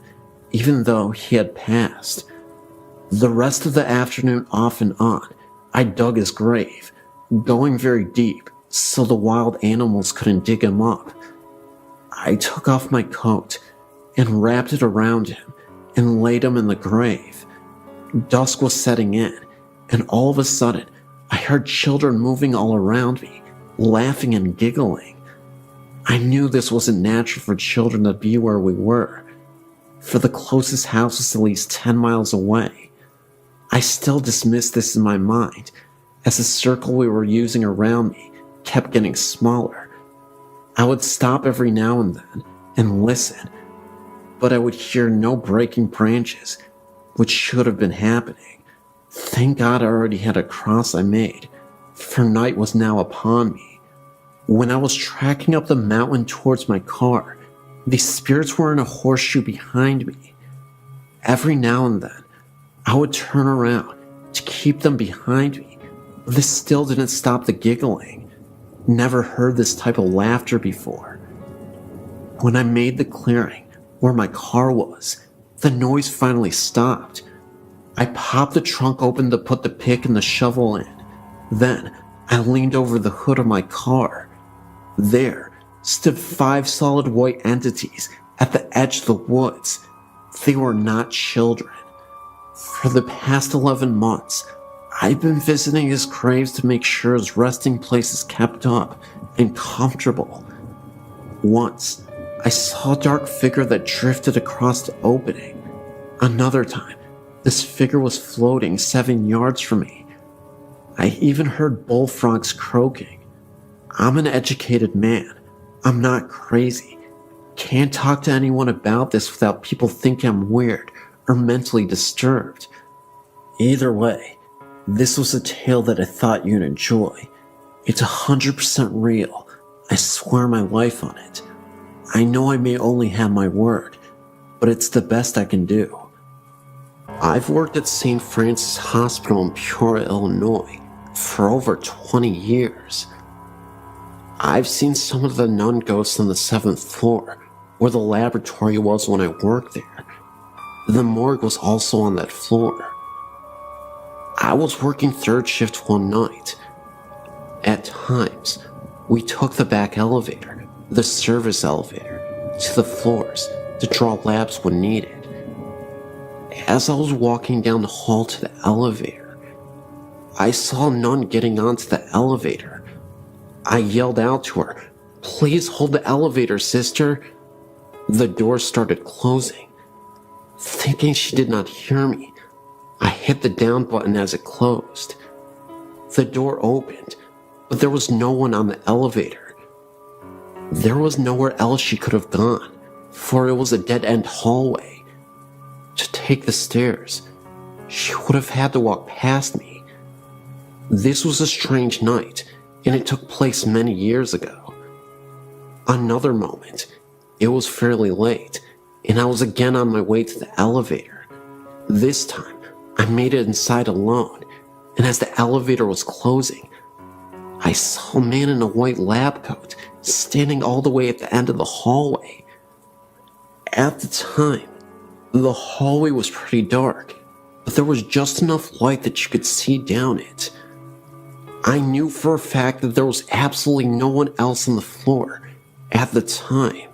even though he had passed. The rest of the afternoon off and on, I dug his grave, going very deep so the wild animals couldn't dig him up. I took off my coat and wrapped it around him and laid him in the grave. Dusk was setting in, and all of a sudden, I heard children moving all around me, laughing and giggling. I knew this wasn't natural for children to be where we were, for the closest house was at least 10 miles away. I still dismissed this in my mind, as the circle we were using around me kept getting smaller. I would stop every now and then and listen, but I would hear no breaking branches, which should have been happening. Thank God I already had a cross I made, for night was now upon me. When I was tracking up the mountain towards my car, these spirits were in a horseshoe behind me. Every now and then, I would turn around to keep them behind me, but this still didn't stop the giggling. Never heard this type of laughter before. When I made the clearing where my car was, the noise finally stopped. I popped the trunk open to put the pick and the shovel in. Then, I leaned over the hood of my car. There stood 5 solid white entities at the edge of the woods. They were not children. For the past 11 months, I've been visiting his graves to make sure his resting place is kept up and comfortable. Once, I saw a dark figure that drifted across the opening. Another time, this figure was floating 7 yards from me. I even heard bullfrogs croaking. I'm an educated man. I'm not crazy. Can't talk to anyone about this without people thinking I'm weird or mentally disturbed. Either way, this was a tale that I thought you'd enjoy. It's 100% real. I swear my life on it. I know I may only have my word, but it's the best I can do. I've worked at St. Francis Hospital in Peoria, Illinois for over 20 years. I've seen some of the nun ghosts on the 7th floor, where the laboratory was when I worked there. The morgue was also on that floor. I was working 3rd shift one night. At times, we took the back elevator, the service elevator, to the floors to draw labs when needed. As I was walking down the hall to the elevator, I saw a nun getting onto the elevator. I yelled out to her, "Please hold the elevator, sister." The door started closing. Thinking she did not hear me, I hit the down button as it closed. The door opened, but there was no one on the elevator. There was nowhere else she could have gone, for it was a dead-end hallway. To take the stairs, she would have had to walk past me. This was a strange night, and it took place many years ago. Another moment, it was fairly late, and I was again on my way to the elevator. This time, I made it inside alone, and as the elevator was closing, I saw a man in a white lab coat standing all the way at the end of the hallway. At the time, the hallway was pretty dark, but there was just enough light that you could see down it. I knew for a fact that there was absolutely no one else on the floor at the time.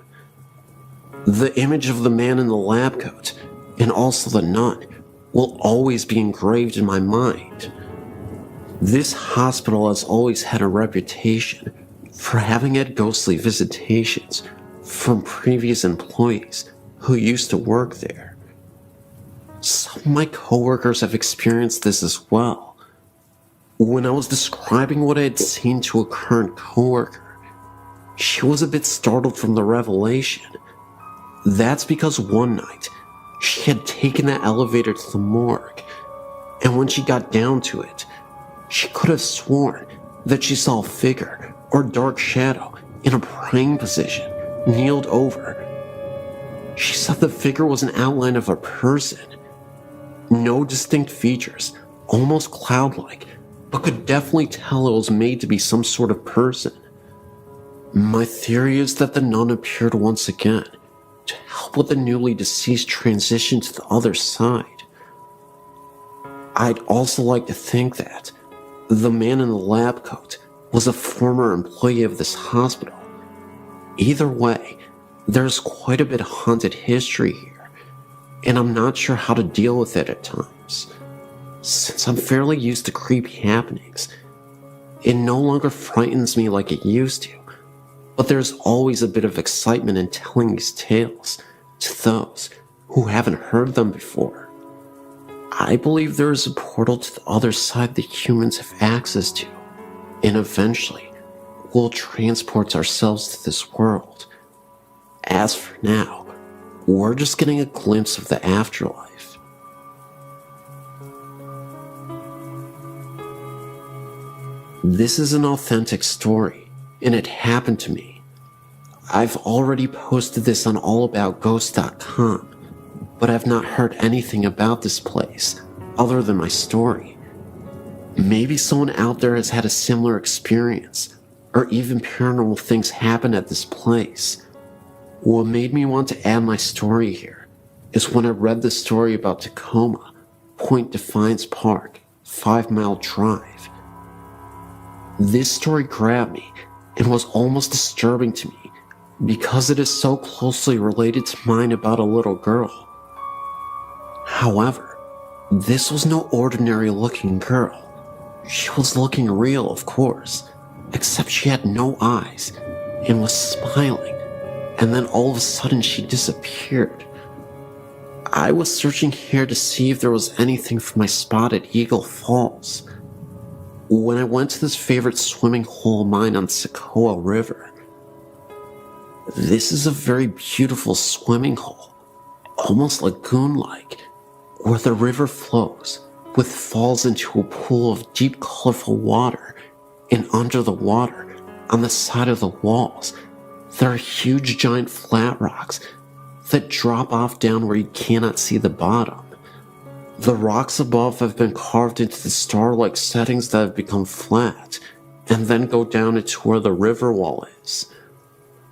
The image of the man in the lab coat, and also the nun, will always be engraved in my mind. This hospital has always had a reputation for having had ghostly visitations from previous employees who used to work there. Some of my coworkers have experienced this as well. When I was describing what I had seen to a current coworker, she was a bit startled from the revelation. That's because one night, she had taken the elevator to the morgue, and when she got down to it, she could have sworn that she saw a figure or dark shadow in a praying position, kneeled over. She said the figure was an outline of a person. No distinct features, almost cloud-like, but could definitely tell it was made to be some sort of person. My theory is that the nun appeared once again to help with the newly deceased transition to the other side. I'd also like to think that the man in the lab coat was a former employee of this hospital. Either way, there's quite a bit of haunted history here, and I'm not sure how to deal with it at times. Since I'm fairly used to creepy happenings, it no longer frightens me like it used to, but there's always a bit of excitement in telling these tales to those who haven't heard them before. I believe there is a portal to the other side that humans have access to, and eventually we'll transport ourselves to this world. As for now, we're just getting a glimpse of the afterlife. This is an authentic story, and it happened to me. I've already posted this on allaboutghosts.com, but I've not heard anything about this place other than my story. Maybe someone out there has had a similar experience, or even paranormal things happen at this place. What made me want to add my story here is when I read the story about Tacoma, Point Defiance Park, 5 Mile Drive. This story grabbed me and was almost disturbing to me because it is so closely related to mine about a little girl. However, this was no ordinary looking girl. She was looking real, of course, except she had no eyes and was smiling, and then all of a sudden she disappeared. I was searching here to see if there was anything from my spot at Eagle Falls. When I went to this favorite swimming hole of mine on the Sequoia River, this is a very beautiful swimming hole, almost lagoon-like, where the river flows with falls into a pool of deep colorful water, and under the water, on the side of the walls, there are huge giant flat rocks that drop off down where you cannot see the bottom. The rocks above have been carved into the star-like settings that have become flat, and then go down into where the river wall is.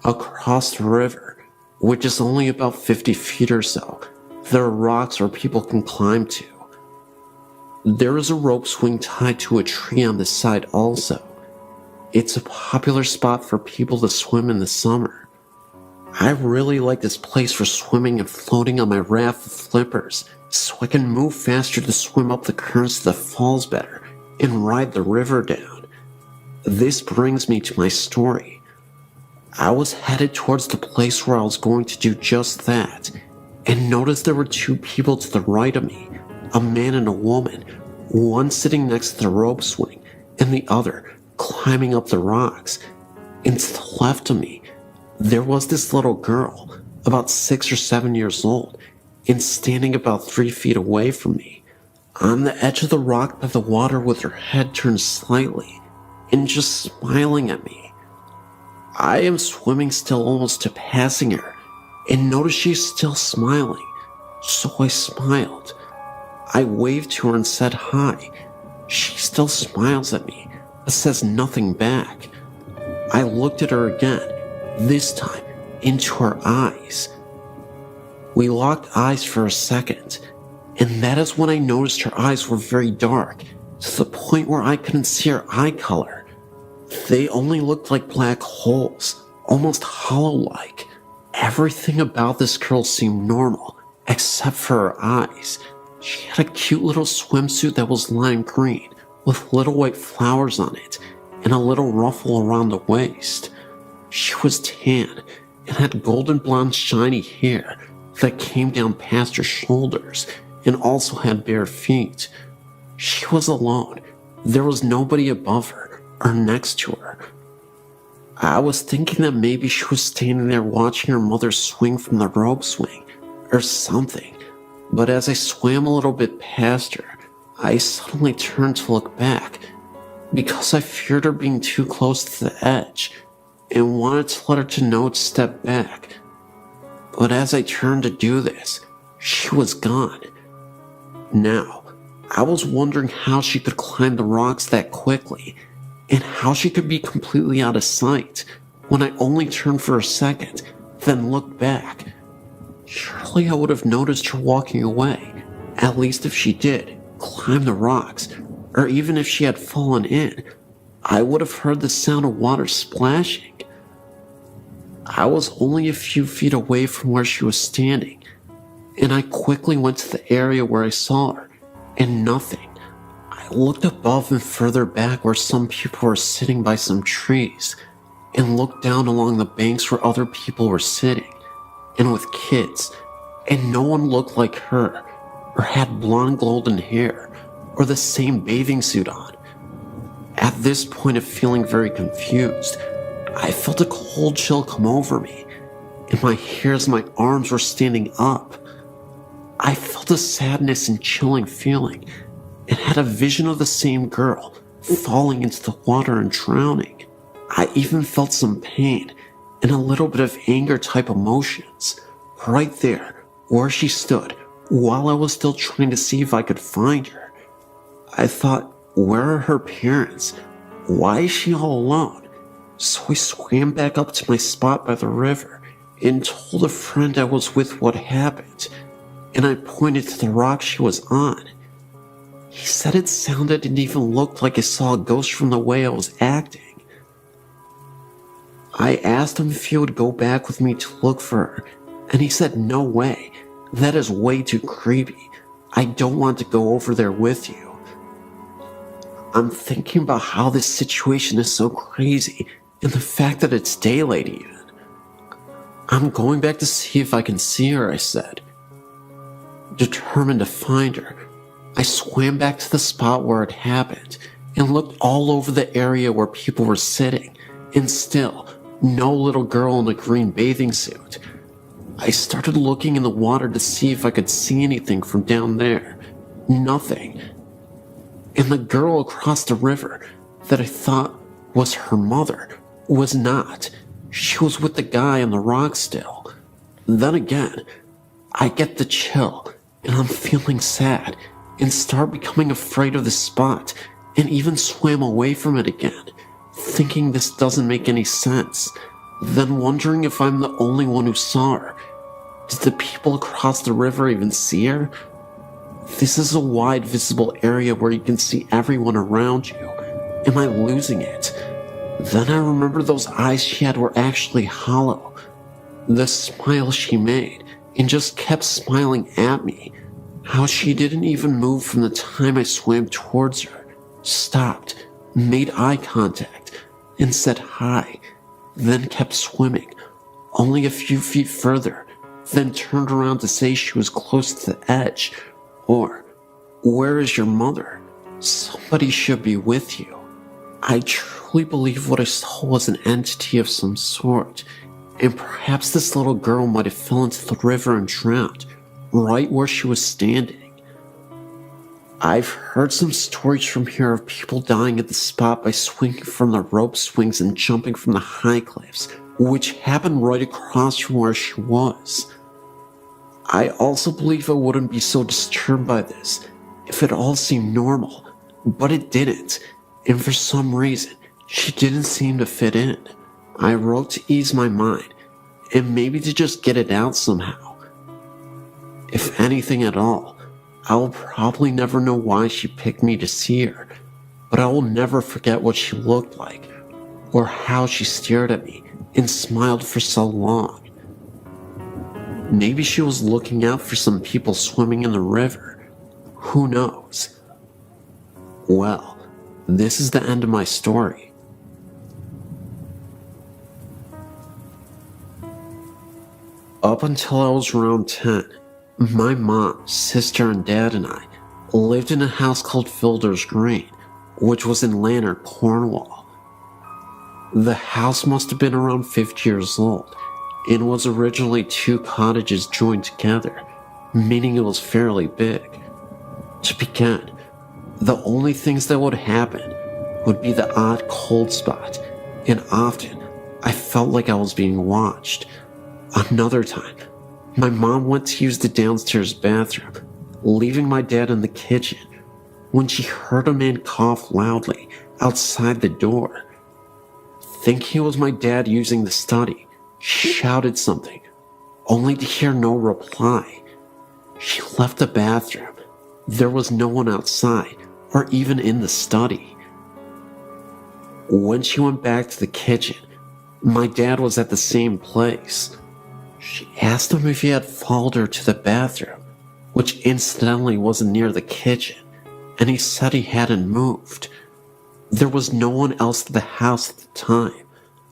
Across the river, which is only about 50 feet or so, there are rocks where people can climb to. There is a rope swing tied to a tree on this side also. It's a popular spot for people to swim in the summer. I really like this place for swimming and floating on my raft with flippers, so I can move faster to swim up the currents of the falls better and ride the river down. This brings me to my story. I was headed towards the place where I was going to do just that, and noticed there were 2 people to the right of me, a man and a woman, one sitting next to the rope swing, and the other climbing up the rocks. And to the left of me, there was this little girl, about 6 or 7 years old, and standing about 3 feet away from me, on the edge of the rock by the water with her head turned slightly, and just smiling at me. I am swimming still almost to passing her, and noticed she's still smiling, so I smiled. I waved to her and said hi. She still smiles at me, but says nothing back. I looked at her again, this time into her eyes. We locked eyes for a second, and that is when I noticed her eyes were very dark, to the point where I couldn't see her eye color. They only looked like black holes, almost hollow-like. Everything about this girl seemed normal, except for her eyes. She had a cute little swimsuit that was lime green, with little white flowers on it, and a little ruffle around the waist. She was tan, and had golden blonde shiny hair that came down past her shoulders, and also had bare feet. She was alone. There was nobody above her or next to her. I was thinking that maybe she was standing there watching her mother swing from the rope swing or something, but as I swam a little bit past her, I suddenly turned to look back because I feared her being too close to the edge and wanted to let her to know to step back. But as I turned to do this, she was gone. Now, I was wondering how she could climb the rocks that quickly and how she could be completely out of sight when I only turned for a second, then looked back. Surely I would have noticed her walking away, at least if she did climb the rocks, or even if she had fallen in, I would have heard the sound of water splashing. I was only a few feet away from where she was standing, and I quickly went to the area where I saw her, and nothing. I looked above and further back where some people were sitting by some trees, and looked down along the banks where other people were sitting, and with kids, and no one looked like her, or had blonde golden hair, or the same bathing suit on. At this point of feeling very confused, I felt a cold chill come over me, and my hairs, my arms were standing up. I felt a sadness and chilling feeling, and had a vision of the same girl falling into the water and drowning. I even felt some pain and a little bit of anger type emotions right there where she stood while I was still trying to see if I could find her. I thought, where are her parents? Why is she all alone? So I swam back up to my spot by the river and told a friend I was with what happened, and I pointed to the rock she was on. He said it sounded and even looked like I saw a ghost from the way I was acting. I asked him if he would go back with me to look for her, and he said no way. That is way too creepy. I don't want to go over there with you. I'm thinking about how this situation is so crazy, and the fact that it's daylight even. I'm going back to see if I can see her, I said. Determined to find her, I swam back to the spot where it happened and looked all over the area where people were sitting, and still, no little girl in a green bathing suit. I started looking in the water to see if I could see anything from down there. Nothing. And the girl across the river that I thought was her mother was not. She was with the guy on the rock still. Then again, I get the chill, and I'm feeling sad, and start becoming afraid of the spot, and even swam away from it again, thinking this doesn't make any sense, then wondering if I'm the only one who saw her. Did the people across the river even see her? This is a wide visible area where you can see everyone around you. Am I losing it? Then I remember those eyes she had were actually hollow. The smile she made, and just kept smiling at me. How she didn't even move from the time I swam towards her, stopped, made eye contact, and said hi, then kept swimming, only a few feet further, then turned around to say she was close to the edge, or, where is your mother? Somebody should be with you. I truly believe what I saw was an entity of some sort, and perhaps this little girl might have fell into the river and drowned, right where she was standing. I've heard some stories from here of people dying at the spot by swinging from the rope swings and jumping from the high cliffs, which happened right across from where she was. I also believe I wouldn't be so disturbed by this if it all seemed normal, but it didn't, and for some reason, she didn't seem to fit in. I wrote to ease my mind, and maybe to just get it out somehow. If anything at all, I will probably never know why she picked me to see her, but I will never forget what she looked like, or how she stared at me and smiled for so long. Maybe she was looking out for some people swimming in the river. Who knows? Well, this is the end of my story. Up until I was around 10, My mom, sister, and dad and I lived in a house called Fielder's Green, which was in Lanark, Cornwall. The house must have been around 50 years old and was originally 2 cottages joined together, meaning it was fairly big. To begin, the only things that would happen would be the odd cold spot, and often I felt like I was being watched. Another time, my mom went to use the downstairs bathroom, leaving my dad in the kitchen, when she heard a man cough loudly outside the door. Thinking it was my dad using the study, she shouted something, only to hear no reply. She left the bathroom. There was no one outside or even in the study. When she went back to the kitchen, my dad was at the same place. She asked him if he had followed her to the bathroom, which incidentally wasn't near the kitchen, and he said he hadn't moved. There was no one else at the house at the time,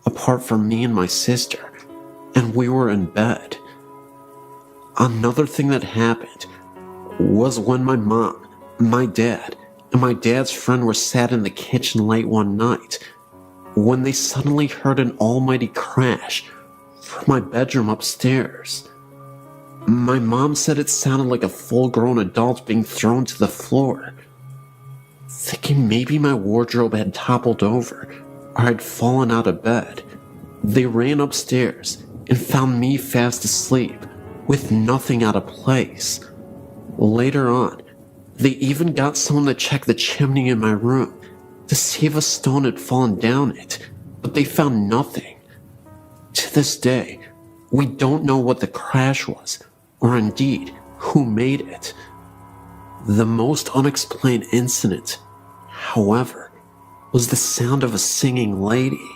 apart from me and my sister, and we were in bed. Another thing that happened was when my mom, my dad, and my dad's friend were sat in the kitchen late one night, when they suddenly heard an almighty crash from my bedroom upstairs. My mom said it sounded like a full-grown adult being thrown to the floor. Thinking maybe my wardrobe had toppled over or I'd fallen out of bed, they ran upstairs and found me fast asleep with nothing out of place. Later on, they even got someone to check the chimney in my room to see if a stone had fallen down it, but they found nothing. To this day, we don't know what the crash was, or indeed who made it. The most unexplained incident, however, was the sound of a singing lady.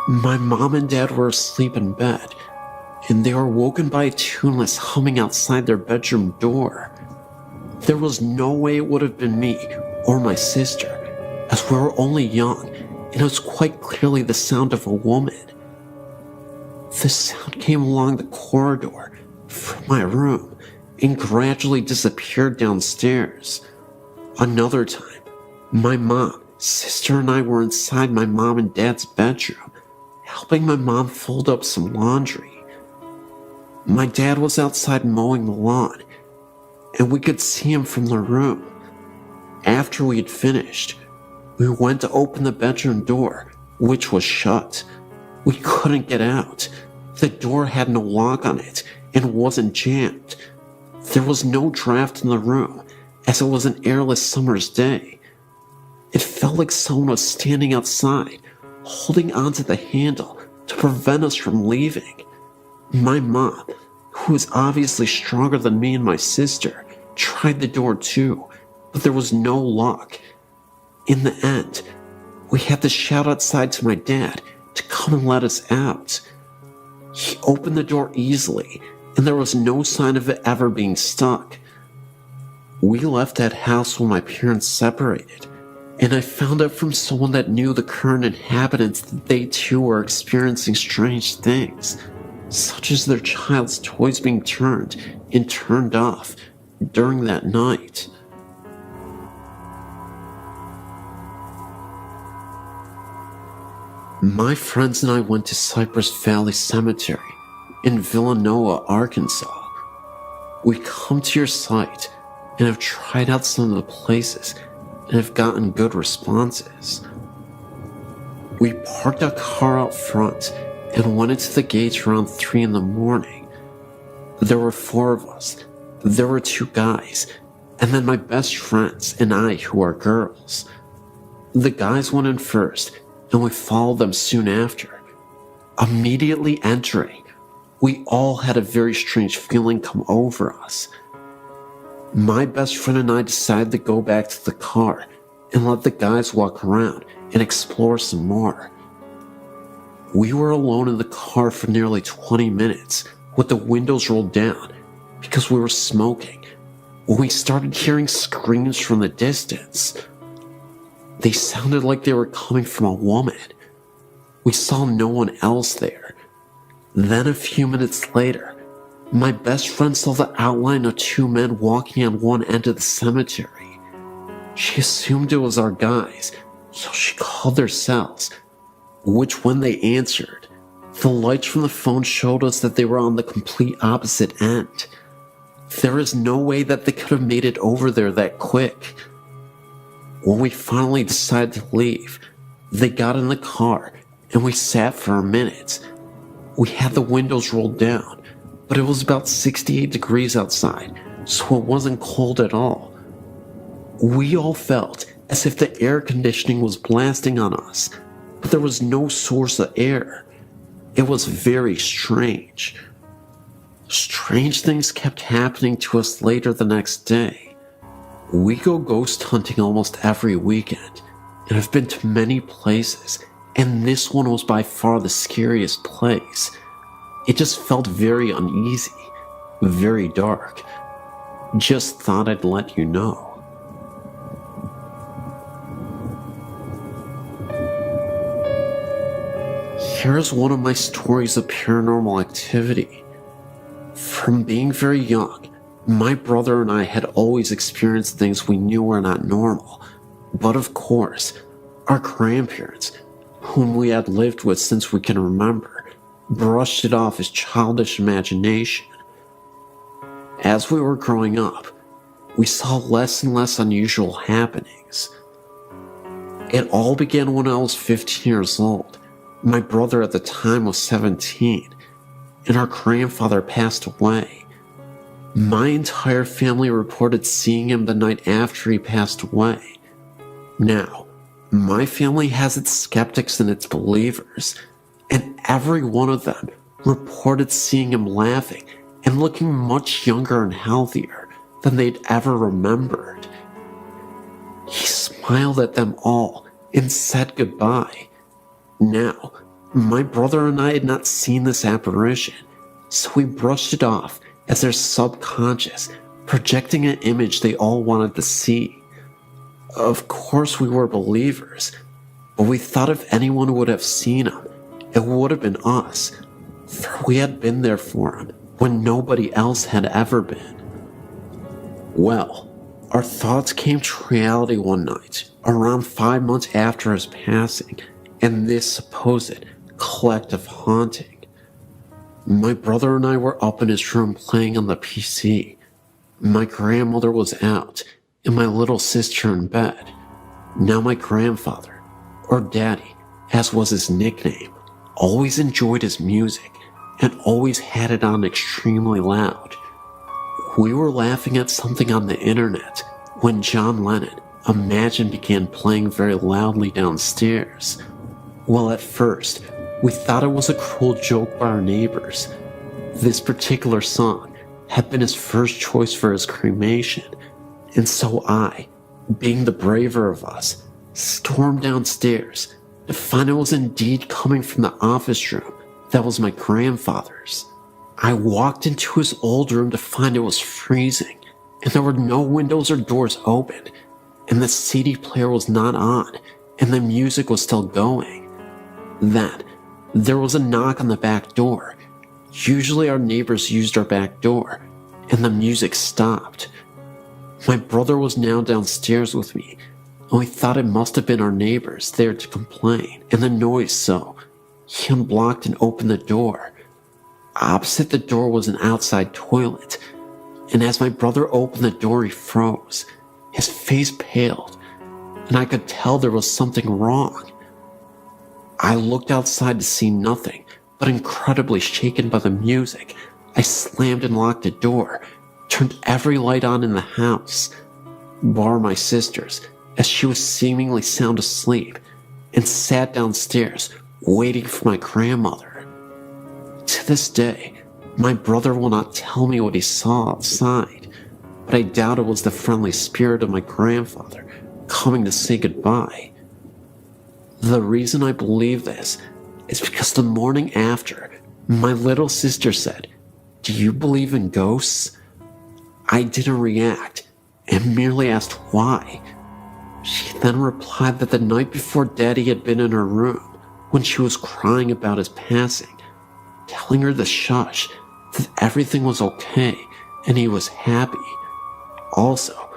My mom and dad were asleep in bed, and they were woken by a tuneless humming outside their bedroom door. There was no way it would have been me or my sister, as we were only young, and it was quite clearly the sound of a woman. The sound came along the corridor from my room and gradually disappeared downstairs. Another time, my mom, sister, and I were inside my mom and dad's bedroom, helping my mom fold up some laundry. My dad was outside mowing the lawn, and we could see him from the room. After we had finished, we went to open the bedroom door, which was shut. We couldn't get out. The door had no lock on it and wasn't jammed. There was no draft in the room, as it was an airless summer's day. It felt like someone was standing outside, holding onto the handle to prevent us from leaving. My mom, who was obviously stronger than me and my sister, tried the door too, but there was no lock. In the end, we had to shout outside to my dad to come and let us out. He opened the door easily, and there was no sign of it ever being stuck. We left that house when my parents separated, and I found out from someone that knew the current inhabitants that they too were experiencing strange things, such as their child's toys being turned and turned off during that night. My friends and I went to Cypress Valley Cemetery in Villanova, Arkansas. We come to your site and have tried out some of the places and have gotten good responses. We parked our car out front and went into the gates around 3 in the morning. There were 4 of us. There were 2 guys, and then my best friends and I, who are girls. The guys went in first, and we followed them soon after. Immediately entering, we all had a very strange feeling come over us. My best friend and I decided to go back to the car and let the guys walk around and explore some more. We were alone in the car for nearly 20 minutes with the windows rolled down because we were smoking when we started hearing screams from the distance. They sounded like they were coming from a woman. We saw no one else there. Then a few minutes later, My best friend saw the outline of two men walking on one end of the cemetery. She assumed it was our guys, so she called their cells, which when they answered, the lights from the phone showed us that they were on the complete opposite end. There is no way that they could have made it over there that quick. When we finally decided to leave, they got in the car and we sat for a minute. We had the windows rolled down, but it was about 68 degrees outside, so it wasn't cold at all. We all felt as if the air conditioning was blasting on us, but there was no source of air. It was very strange. Strange things kept happening to us later the next day. We go ghost hunting almost every weekend, and I've been to many places, and this one was by far the scariest place. It just felt very uneasy, very dark. Just thought I'd let you know. Here's one of my stories of paranormal activity. From being very young, my brother and I had always experienced things we knew were not normal. But of course, our grandparents, whom we had lived with since we can remember, brushed it off as childish imagination. As we were growing up, we saw less and less unusual happenings. It all began when I was 15 years old. My brother at the time was 17, and our grandfather passed away. My entire family reported seeing him the night after he passed away. Now, my family has its skeptics and its believers, and every one of them reported seeing him laughing and looking much younger and healthier than they'd ever remembered. He smiled at them all and said goodbye. Now, my brother and I had not seen this apparition, so we brushed it off as their subconscious projecting an image they all wanted to see. Of course we were believers, but we thought if anyone would have seen him, it would have been us, for we had been there for him when nobody else had ever been. Well, our thoughts came to reality one night, around 5 months after his passing, and this supposed collective haunting. My brother and I were up in his room playing on the PC. My grandmother was out, and my little sister in bed. Now my grandfather, or Daddy, as was his nickname, always enjoyed his music and always had it on extremely loud. We were laughing at something on the internet when John Lennon, Imagine, began playing very loudly downstairs. Well, at first, we thought it was a cruel joke by our neighbors. This particular song had been his first choice for his cremation, and so I, being the braver of us, stormed downstairs to find it was indeed coming from the office room that was my grandfather's. I walked into his old room to find it was freezing, and there were no windows or doors open, and the CD player was not on, and the music was still going. Then, there was a knock on the back door. Usually our neighbors used our back door, and the music stopped. My brother was now downstairs with me, and we thought it must have been our neighbors there to complain, and the noise, so he unblocked and opened the door. Opposite the door was an outside toilet, and as my brother opened the door, he froze. His face paled, and I could tell there was something wrong. I looked outside to see nothing, but incredibly shaken by the music, I slammed and locked the door, turned every light on in the house, bar my sister's, as she was seemingly sound asleep, and sat downstairs, waiting for my grandmother. To this day, my brother will not tell me what he saw outside, but I doubt it was the friendly spirit of my grandfather coming to say goodbye. The reason I believe this is because the morning after, my little sister said, "Do you believe in ghosts?" I didn't react and merely asked why. She then replied that the night before Daddy had been in her room when she was crying about his passing, telling her to shush, that everything was okay and he was happy. Also,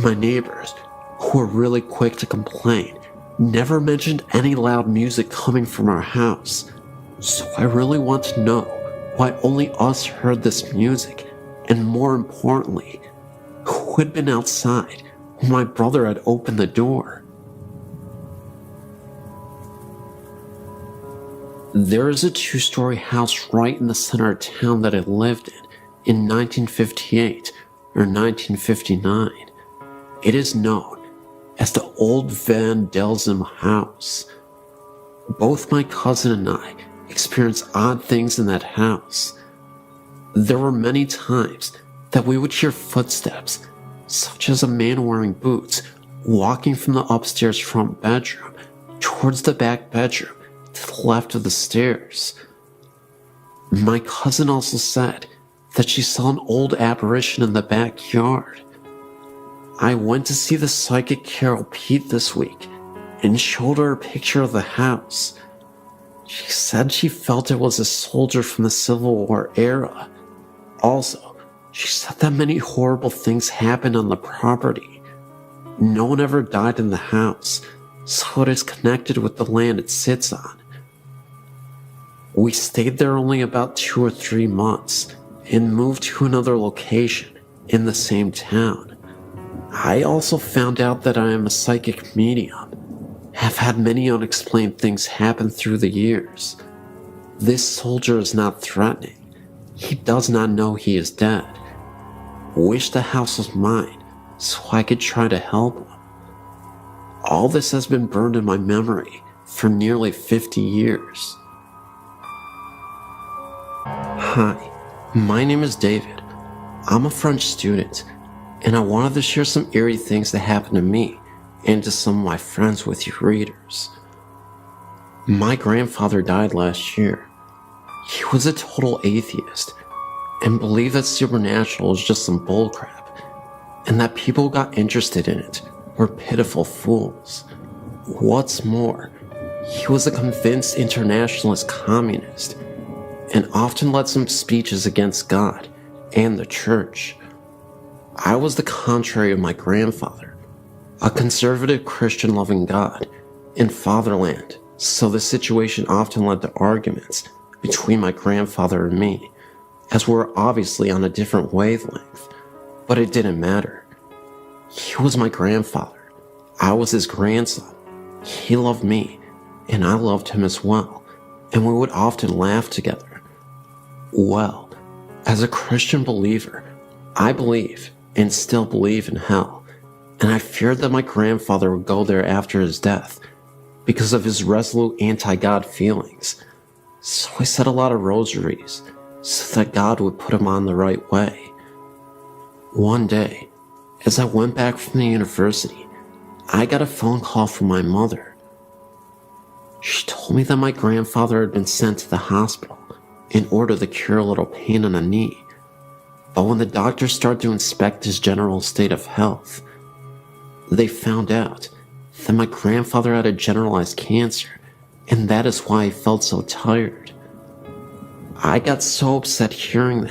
my neighbors, who were really quick to complain, never mentioned any loud music coming from our house. So I really want to know why only us heard this music, and more importantly, who had been outside when my brother had opened the door. There is a 2-story house right in the center of town that I lived in 1958 or 1959. It is known as the Old Van Delzum House. Both my cousin and I experienced odd things in that house. There were many times that we would hear footsteps, such as a man wearing boots walking from the upstairs front bedroom towards the back bedroom to the left of the stairs. My cousin also said that she saw an old apparition in the backyard. I went to see the psychic Carol Pete this week and showed her a picture of the house. She said she felt it was a soldier from the Civil War era. Also, she said that many horrible things happened on the property. No one ever died in the house, so it is connected with the land it sits on. We stayed there only about 2 or 3 months and moved to another location in the same town. I also found out that I am a psychic medium. Have had many unexplained things happen through the years. This soldier is not threatening. He does not know he is dead. Wish the house was mine so I could try to help him. All this has been burned in my memory for nearly 50 years. Hi, my name is David. I'm a French student, and I wanted to share some eerie things that happened to me and to some of my friends with you readers. My grandfather died last year. He was a total atheist and believed that supernatural was just some bullcrap, and that people who got interested in it were pitiful fools. What's more, he was a convinced internationalist communist and often led some speeches against God and the church. I was the contrary of my grandfather, a conservative Christian loving God and fatherland, so the situation often led to arguments between my grandfather and me, as we're obviously on a different wavelength, but it didn't matter. He was my grandfather. I was his grandson. He loved me, and I loved him as well, and we would often laugh together. Well, as a Christian believer, I believe and still believe in hell, and I feared that my grandfather would go there after his death because of his resolute anti-God feelings. So I said a lot of rosaries so that God would put him on the right way. One day, as I went back from the university, I got a phone call from my mother. She told me that my grandfather had been sent to the hospital in order to cure a little pain in the knee. But when the doctors started to inspect his general state of health, they found out that my grandfather had a generalized cancer, and that is why he felt so tired. I got so upset hearing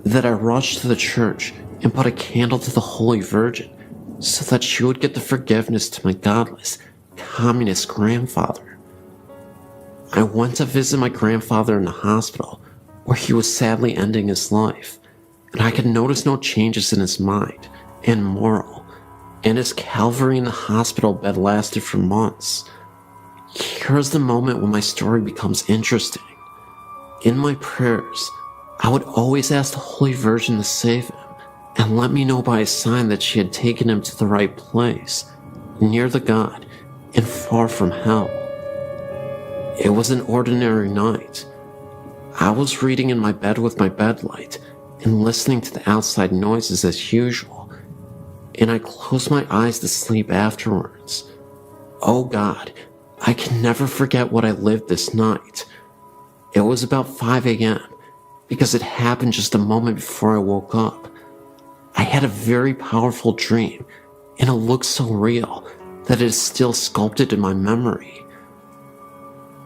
that I rushed to the church and put a candle to the Holy Virgin so that she would get the forgiveness to my godless, communist grandfather. I went to visit my grandfather in the hospital, where he was sadly ending his life, and I could notice no changes in his mind and moral, and his Calvary in the hospital bed lasted for months. Here's the moment when my story becomes interesting. In my prayers, I would always ask the Holy Virgin to save him and let me know by a sign that she had taken him to the right place, near the God and far from hell. It was an ordinary night. I was reading in my bed with my bedlight and listening to the outside noises as usual, and I closed my eyes to sleep afterwards. Oh God, I can never forget what I lived this night. It was about 5 a.m. because it happened just a moment before I woke up. I had a very powerful dream, and it looked so real that it is still sculpted in my memory.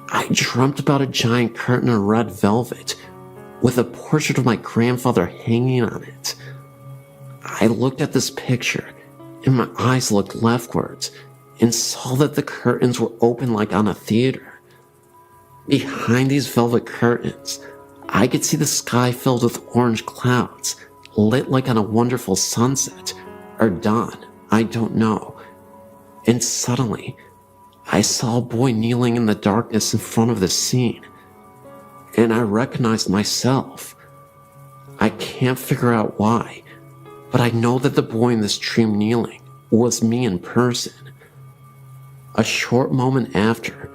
I dreamt about a giant curtain of red velvet, with a portrait of my grandfather hanging on it. I looked at this picture, and my eyes looked leftwards and saw that the curtains were open like on a theater. Behind these velvet curtains, I could see the sky filled with orange clouds, lit like on a wonderful sunset, or dawn, I don't know. And suddenly, I saw a boy kneeling in the darkness in front of the scene, and I recognized myself. I can't figure out why, but I know that the boy in this dream kneeling was me in person. A short moment after,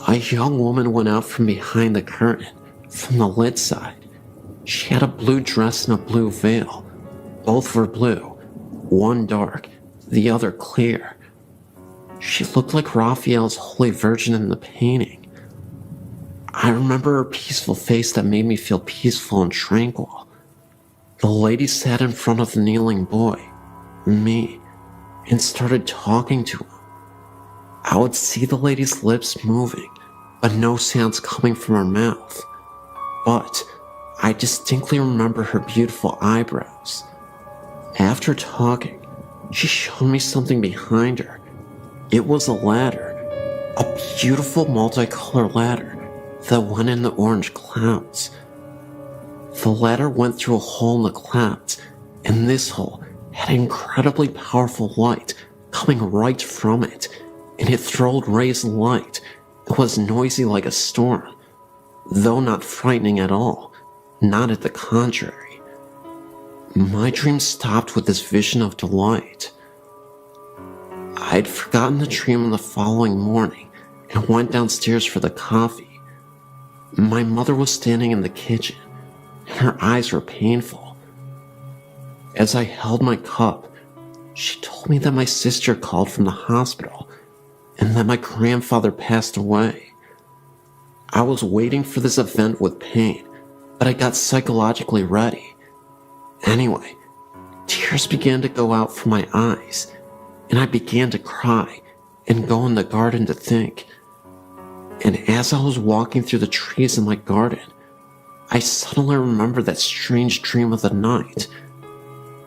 a young woman went out from behind the curtain, from the lit side. She had a blue dress and a blue veil. Both were blue, one dark, the other clear. She looked like Raphael's Holy Virgin in the painting. I remember her peaceful face that made me feel peaceful and tranquil. The lady sat in front of the kneeling boy, me, and started talking to him. I would see the lady's lips moving, but no sounds coming from her mouth. But I distinctly remember her beautiful eyebrows. After talking, she showed me something behind her. It was a ladder, a beautiful multicolored ladder that went in the orange clouds. The ladder went through a hole in the clouds, and this hole had incredibly powerful light coming right from it, and it throwed rays of light. It was noisy like a storm, though not frightening at all, not at the contrary. My dream stopped with this vision of delight. I'd forgotten the dream on the following morning and went downstairs for the coffee. My mother was standing in the kitchen, and her eyes were painful. As I held my cup, she told me that my sister called from the hospital and that my grandfather passed away. I was waiting for this event with pain, but I got psychologically ready. Anyway, tears began to go out from my eyes, and I began to cry and go in the garden to think. And as I was walking through the trees in my garden, I suddenly remembered that strange dream of the night,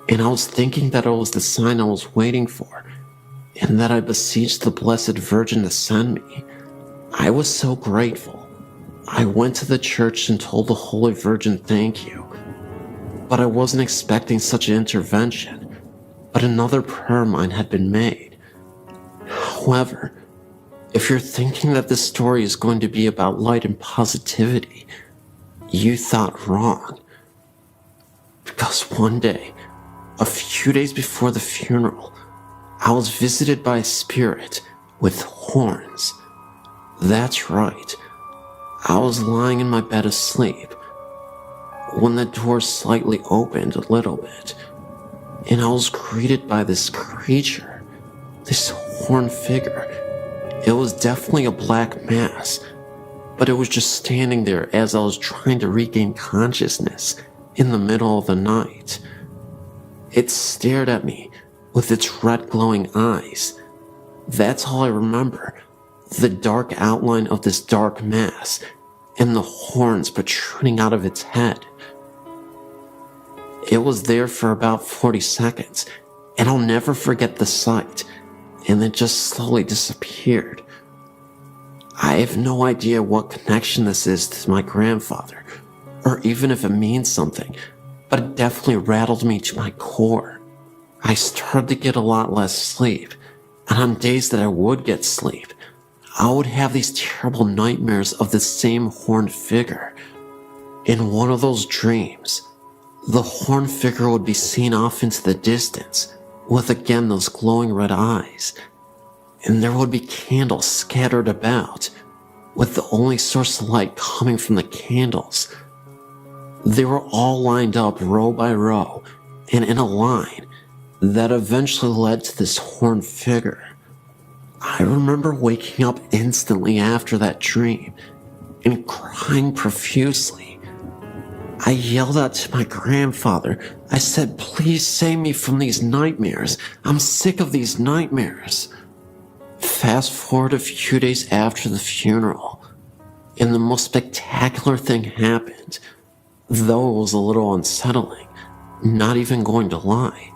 and I was thinking that it was the sign I was waiting for, and that I beseeched the Blessed Virgin to send me. I was so grateful. I went to the church and told the Holy Virgin thank you. But I wasn't expecting such an intervention, but another prayer of mine had been made. However, if you're thinking that this story is going to be about light and positivity, you thought wrong. Because one day, a few days before the funeral, I was visited by a spirit with horns. That's right. I was lying in my bed asleep when the door slightly opened a little bit, and I was greeted by this creature, this horned figure. It was definitely a black mass, but it was just standing there as I was trying to regain consciousness in the middle of the night. It stared at me with its red glowing eyes. That's all I remember, the dark outline of this dark mass and the horns protruding out of its head. It was there for about 40 seconds, and I'll never forget the sight, and it just slowly disappeared. I have no idea what connection this is to my grandfather, or even if it means something, but it definitely rattled me to my core. I started to get a lot less sleep, and on days that I would get sleep, I would have these terrible nightmares of the same horned figure. In one of those dreams, the horned figure would be seen off into the distance, with again those glowing red eyes, and there would be candles scattered about, with the only source of light coming from the candles. They were all lined up row by row, and in a line that eventually led to this horned figure. I remember waking up instantly after that dream, and crying profusely. I yelled out to my grandfather. I said, "Please save me from these nightmares. I'm sick of these nightmares." Fast forward a few days after the funeral, and the most spectacular thing happened. though it was a little unsettling, not even going to lie.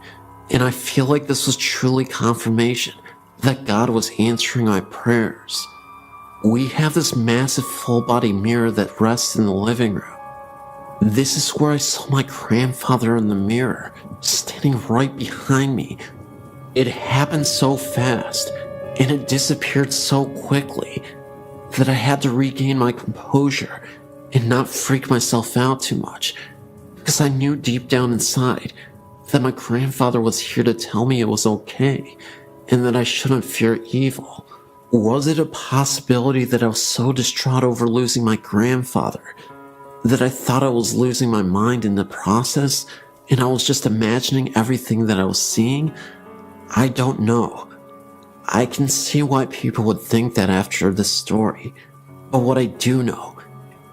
And I feel like this was truly confirmation that God was answering my prayers. We have this massive full-body mirror that rests in the living room. This is where I saw my grandfather in the mirror, standing right behind me. It happened so fast, and it disappeared so quickly, that I had to regain my composure and not freak myself out too much, because I knew deep down inside that my grandfather was here to tell me it was okay, and that I shouldn't fear evil. Was it a possibility that I was so distraught over losing my grandfather that I thought I was losing my mind in the process, and I was just imagining everything that I was seeing? I don't know. I can see why people would think that after this story, but what I do know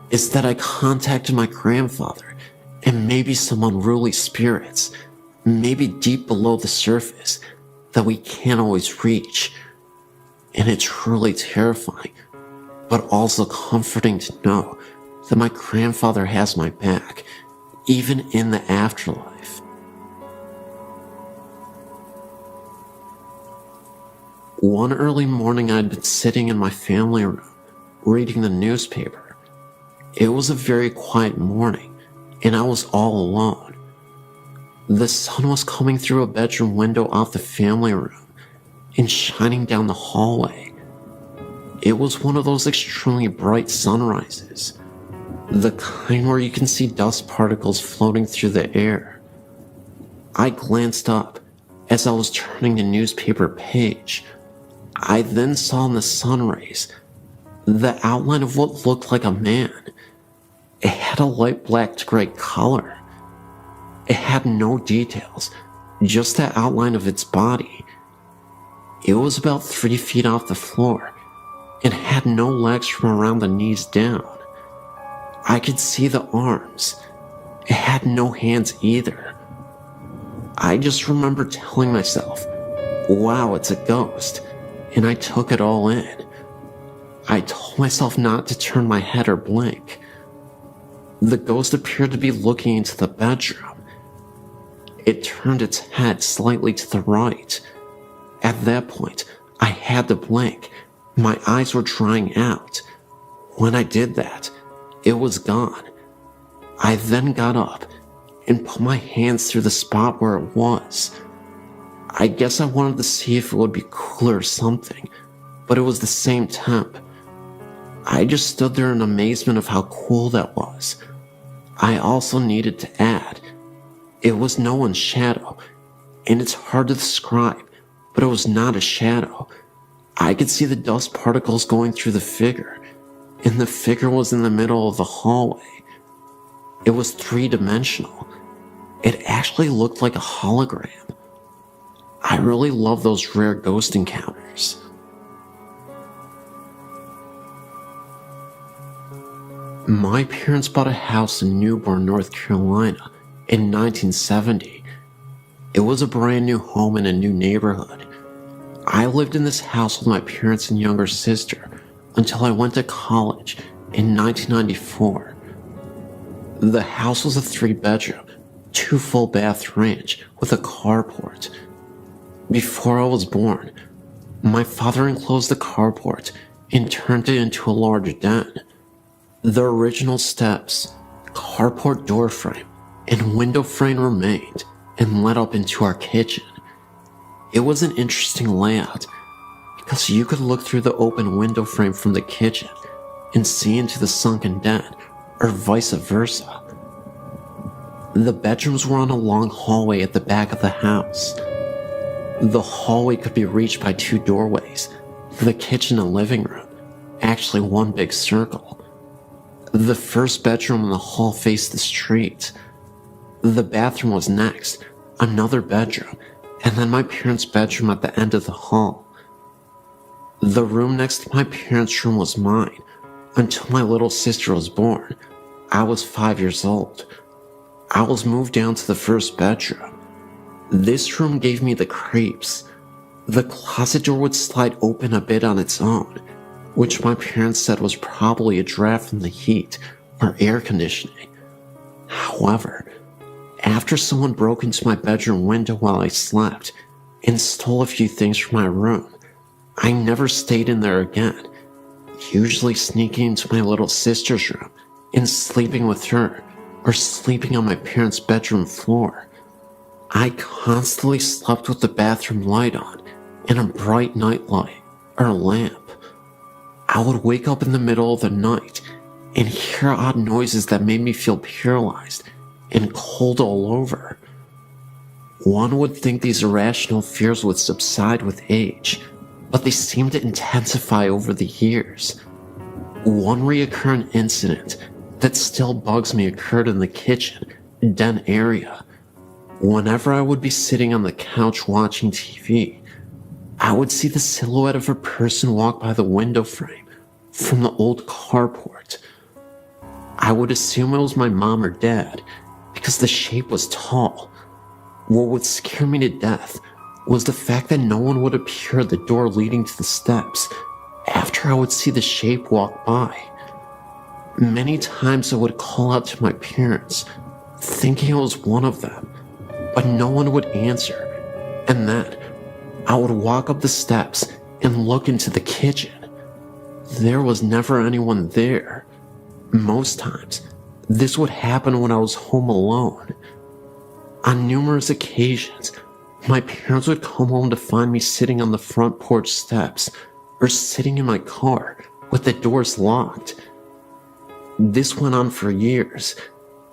is that I contacted my grandfather and maybe some unruly spirits, maybe deep below the surface, that we can't always reach. And it's truly terrifying, but also comforting to know that my grandfather has my back, even in the afterlife. One early morning, I'd been sitting in my family room, reading the newspaper. It was a very quiet morning, and I was all alone. The sun was coming through a bedroom window off the family room and shining down the hallway. It was one of those extremely bright sunrises, the kind where you can see dust particles floating through the air. I glanced up as I was turning the newspaper page. I then saw in the sun rays the outline of what looked like a man. It had a light black to gray color. It had no details, just the outline of its body. It was about 3 feet off the floor and had no legs from around the knees down. I could see the arms. It had no hands either. I just remember telling myself, wow, it's a ghost, and I took it all in. I told myself not to turn my head or blink. The ghost appeared to be looking into the bedroom. It turned its head slightly to the right. At that point, I had to blink. My eyes were drying out. When I did that, it was gone. I then got up and put my hands through the spot where it was. I guess I wanted to see if it would be cooler or something, but it was the same temp. I just stood there in amazement of how cool that was. I also needed to add, it was no one's shadow, and it's hard to describe, but it was not a shadow. I could see the dust particles going through the figure, and the figure was in the middle of the hallway. It was 3-dimensional. It actually looked like a hologram. I really love those rare ghost encounters. My parents bought a house in Newborn, North Carolina in 1970. It was a brand new home in a new neighborhood. I lived in this house with my parents and younger sister until I went to college in 1994. The house was a 3-bedroom, 2 full bath ranch with a carport. Before I was born, my father enclosed the carport and turned it into a large den. The original steps, carport door frame, and window frame remained and led up into our kitchen. It was an interesting layout because you could look through the open window frame from the kitchen and see into the sunken den, or vice versa. The bedrooms were on a long hallway at the back of the house. The hallway could be reached by 2 doorways, the kitchen and living room, actually one big circle. The first bedroom in the hall faced the street. The bathroom was next, another bedroom, and then my parents' bedroom at the end of the hall. The room next to my parents' room was mine until my little sister was born. I was 5 years old. I was moved down to the first bedroom. This room gave me the creeps. The closet door would slide open a bit on its own, which my parents said was probably a draft from the heat or air conditioning. However, after someone broke into my bedroom window while I slept and stole a few things from my room, I never stayed in there again, usually sneaking into my little sister's room and sleeping with her or sleeping on my parents' bedroom floor. I constantly slept with the bathroom light on and a bright night light or lamp. I would wake up in the middle of the night and hear odd noises that made me feel paralyzed and cold all over. One would think these irrational fears would subside with age, but they seem to intensify over the years. One recurrent incident that still bugs me occurred in the kitchen, den area. Whenever I would be sitting on the couch watching TV, I would see the silhouette of a person walk by the window frame from the old carport. I would assume it was my mom or dad because the shape was tall. What would scare me to death was the fact that no one would appear at the door leading to the steps after I would see the shape walk by. Many times I would call out to my parents, thinking it was one of them, but no one would answer, and then I would walk up the steps and look into the kitchen. There was never anyone there. Most times, this would happen when I was home alone. On numerous occasions, my parents would come home to find me sitting on the front porch steps or sitting in my car with the doors locked. This went on for years,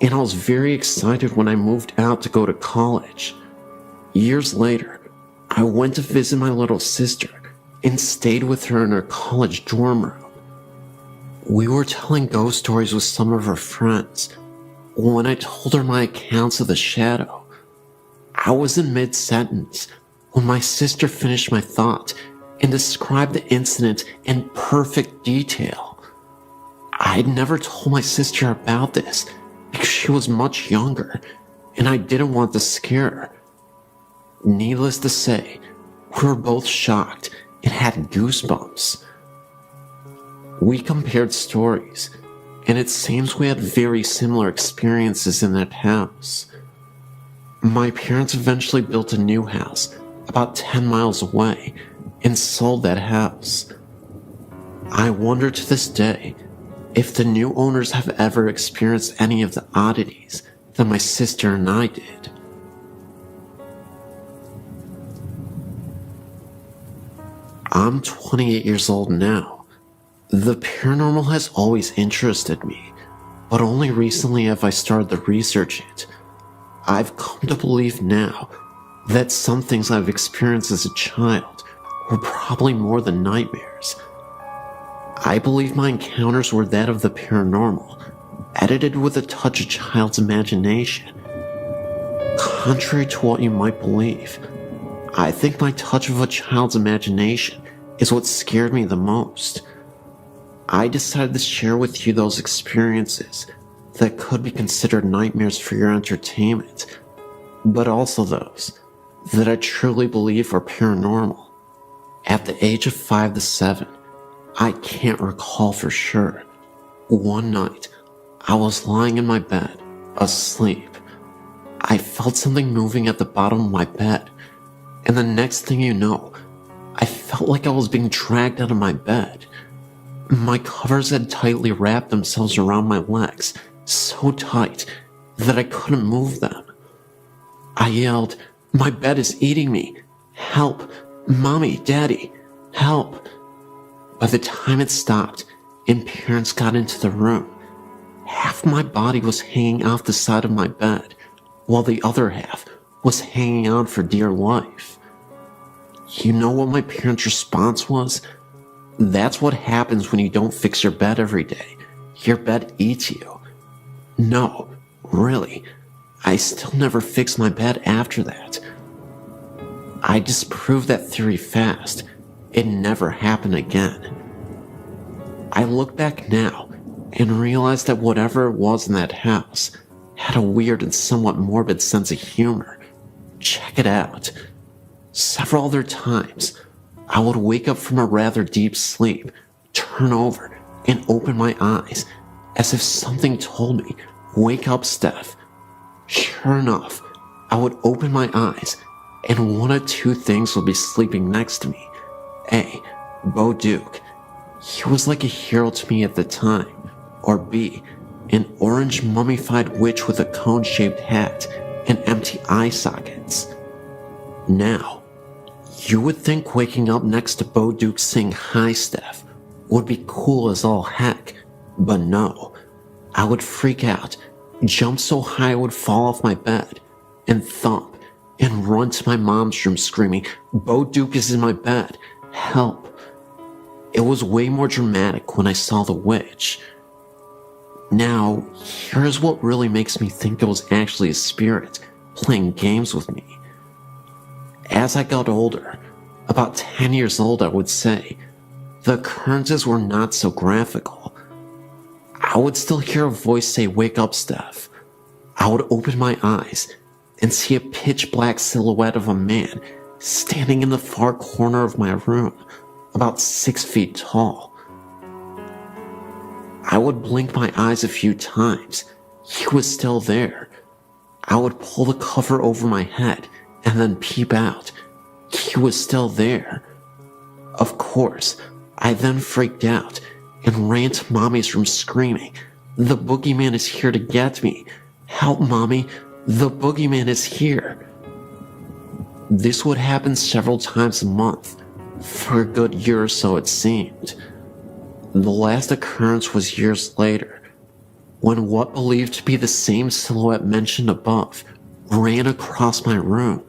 and I was very excited when I moved out to go to college. Years later, I went to visit my little sister and stayed with her in her college dorm room. We were telling ghost stories with some of her friends when I told her my accounts of the shadow. I was in mid-sentence when my sister finished my thought and described the incident in perfect detail. I had never told my sister about this because she was much younger and I didn't want to scare her. Needless to say, we were both shocked and had goosebumps. We compared stories, and it seems we had very similar experiences in that house. My parents eventually built a new house about 10 miles away and sold that house. I wonder to this day if the new owners have ever experienced any of the oddities that my sister and I did. I'm 28 years old now. The paranormal has always interested me, but only recently have I started to research it. I've come to believe now that some things I've experienced as a child were probably more than nightmares. I believe my encounters were that of the paranormal, edited with a touch of child's imagination. Contrary to what you might believe, I think my touch of a child's imagination is what scared me the most. I decided to share with you those experiences that could be considered nightmares for your entertainment, but also those that I truly believe are paranormal. At the age of 5 to 7, I can't recall for sure. One night, I was lying in my bed, asleep. I felt something moving at the bottom of my bed, and the next thing you know, I felt like I was being dragged out of my bed. My covers had tightly wrapped themselves around my legs, so tight that I couldn't move them. I yelled, "My bed is eating me! Help! Mommy, Daddy, help!" By the time it stopped and parents got into the room, half my body was hanging off the side of my bed, while the other half was hanging on for dear life. You know what my parents' response was? That's what happens when you don't fix your bed every day. Your bed eats you. No, really, I still never fixed my bed after that. I disproved that theory fast. It never happened again. I look back now and realize that whatever it was in that house had a weird and somewhat morbid sense of humor. Check it out. Several other times, I would wake up from a rather deep sleep, turn over, and open my eyes as if something told me Wake up, Steph. Sure enough, I would open my eyes, and one of two things would be sleeping next to me. A. Bo Duke. He was like a hero to me at the time. Or B. An orange mummified witch with a cone-shaped hat and empty eye sockets. Now, you would think waking up next to Bo Duke saying hi, Steph, would be cool as all heck, but no. I would freak out, jump so high I would fall off my bed, and thump, and run to my mom's room screaming, Bo Duke is in my bed, help. It was way more dramatic when I saw the witch. Now, here's what really makes me think it was actually a spirit playing games with me. As I got older, about 10 years old I would say, the occurrences were not so graphical. I would still hear a voice say, wake up, Steph. I would open my eyes and see a pitch black silhouette of a man standing in the far corner of my room, about 6 feet tall. I would blink my eyes a few times. He was still there. I would pull the cover over my head and then peep out. He was still there. Of course, I then freaked out and ran to Mommy's room screaming, the boogeyman is here to get me. Help, Mommy, the boogeyman is here. This would happen several times a month, for a good year or so it seemed. The last occurrence was years later, when what believed to be the same silhouette mentioned above ran across my room.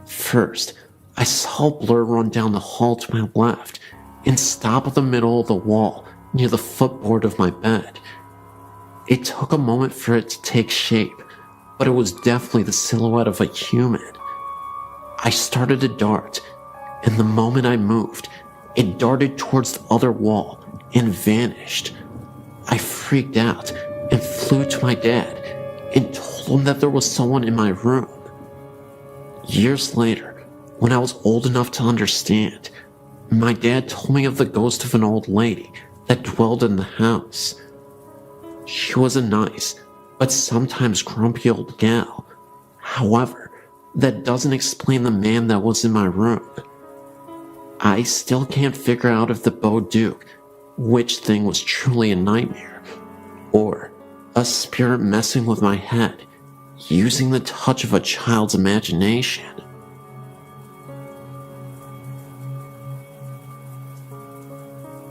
First, I saw a blur run down the hall to my left and stop at the middle of the wall near the footboard of my bed. It took a moment for it to take shape, but it was definitely the silhouette of a human. I started to dart, and the moment I moved, it darted towards the other wall and vanished. I freaked out and flew to my dad and told him that there was someone in my room. Years later, when I was old enough to understand, my dad told me of the ghost of an old lady that dwelled in the house. She was a nice, but sometimes grumpy old gal. However, that doesn't explain the man that was in my room. I still can't figure out if the Bo Duke witch thing was truly a nightmare, or a spirit messing with my head, using the touch of a child's imagination.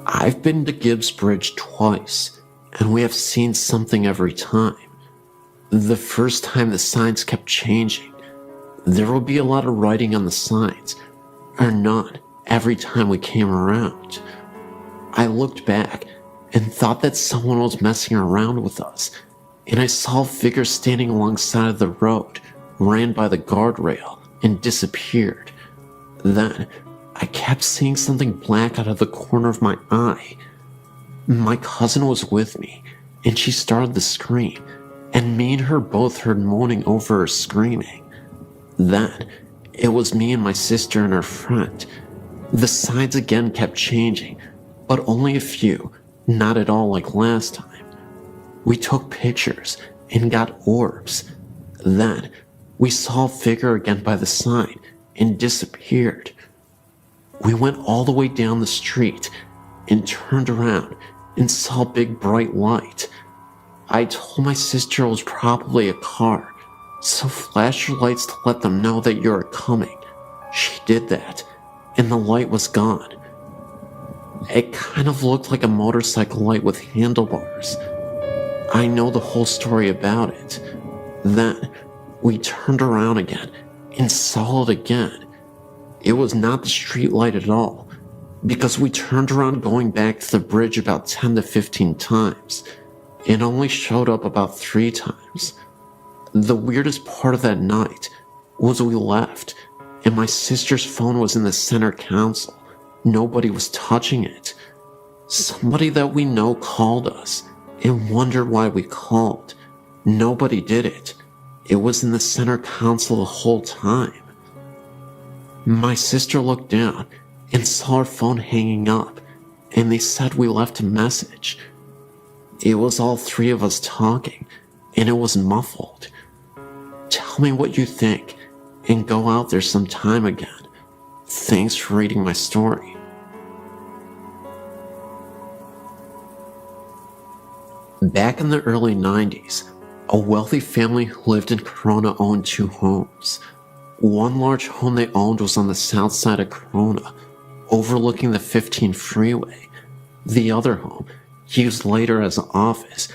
I've been to Gibbs Bridge twice, and we have seen something every time. The first time the signs kept changing. There would be a lot of writing on the signs, or none, every time we came around. I looked back and thought that someone was messing around with us, and I saw a figure standing alongside of the road, ran by the guardrail, and disappeared. Then, I kept seeing something black out of the corner of my eye. My cousin was with me, and she started to scream, and me and her both heard moaning over her screaming. Then, it was me and my sister and her friend. The signs again kept changing, but only a few, not at all like last time. We took pictures and got orbs. Then, we saw a figure again by the sign and disappeared. We went all the way down the street and turned around and saw a big bright light. I told my sister it was probably a car, so flash your lights to let them know that you're coming. She did that, and the light was gone. It kind of looked like a motorcycle light with handlebars. I know the whole story about it. Then, we turned around again and saw it again. It was not the street light at all, because we turned around going back to the bridge about 10 to 15 times. It only showed up about 3 times. The weirdest part of that night was we left, and my sister's phone was in the center console. Nobody was touching it. Somebody that we know called us and wondered why we called. Nobody did it. It was in the center console the whole time. My sister looked down and saw her phone hanging up, and they said we left a message. It was all 3 of us talking, and it was muffled. Tell me what you think, and go out there sometime again. Thanks for reading my story. Back in the early 90s, a wealthy family who lived in Corona owned 2 homes. One large home they owned was on the south side of Corona, overlooking the 15 freeway. The other home, used later as an office,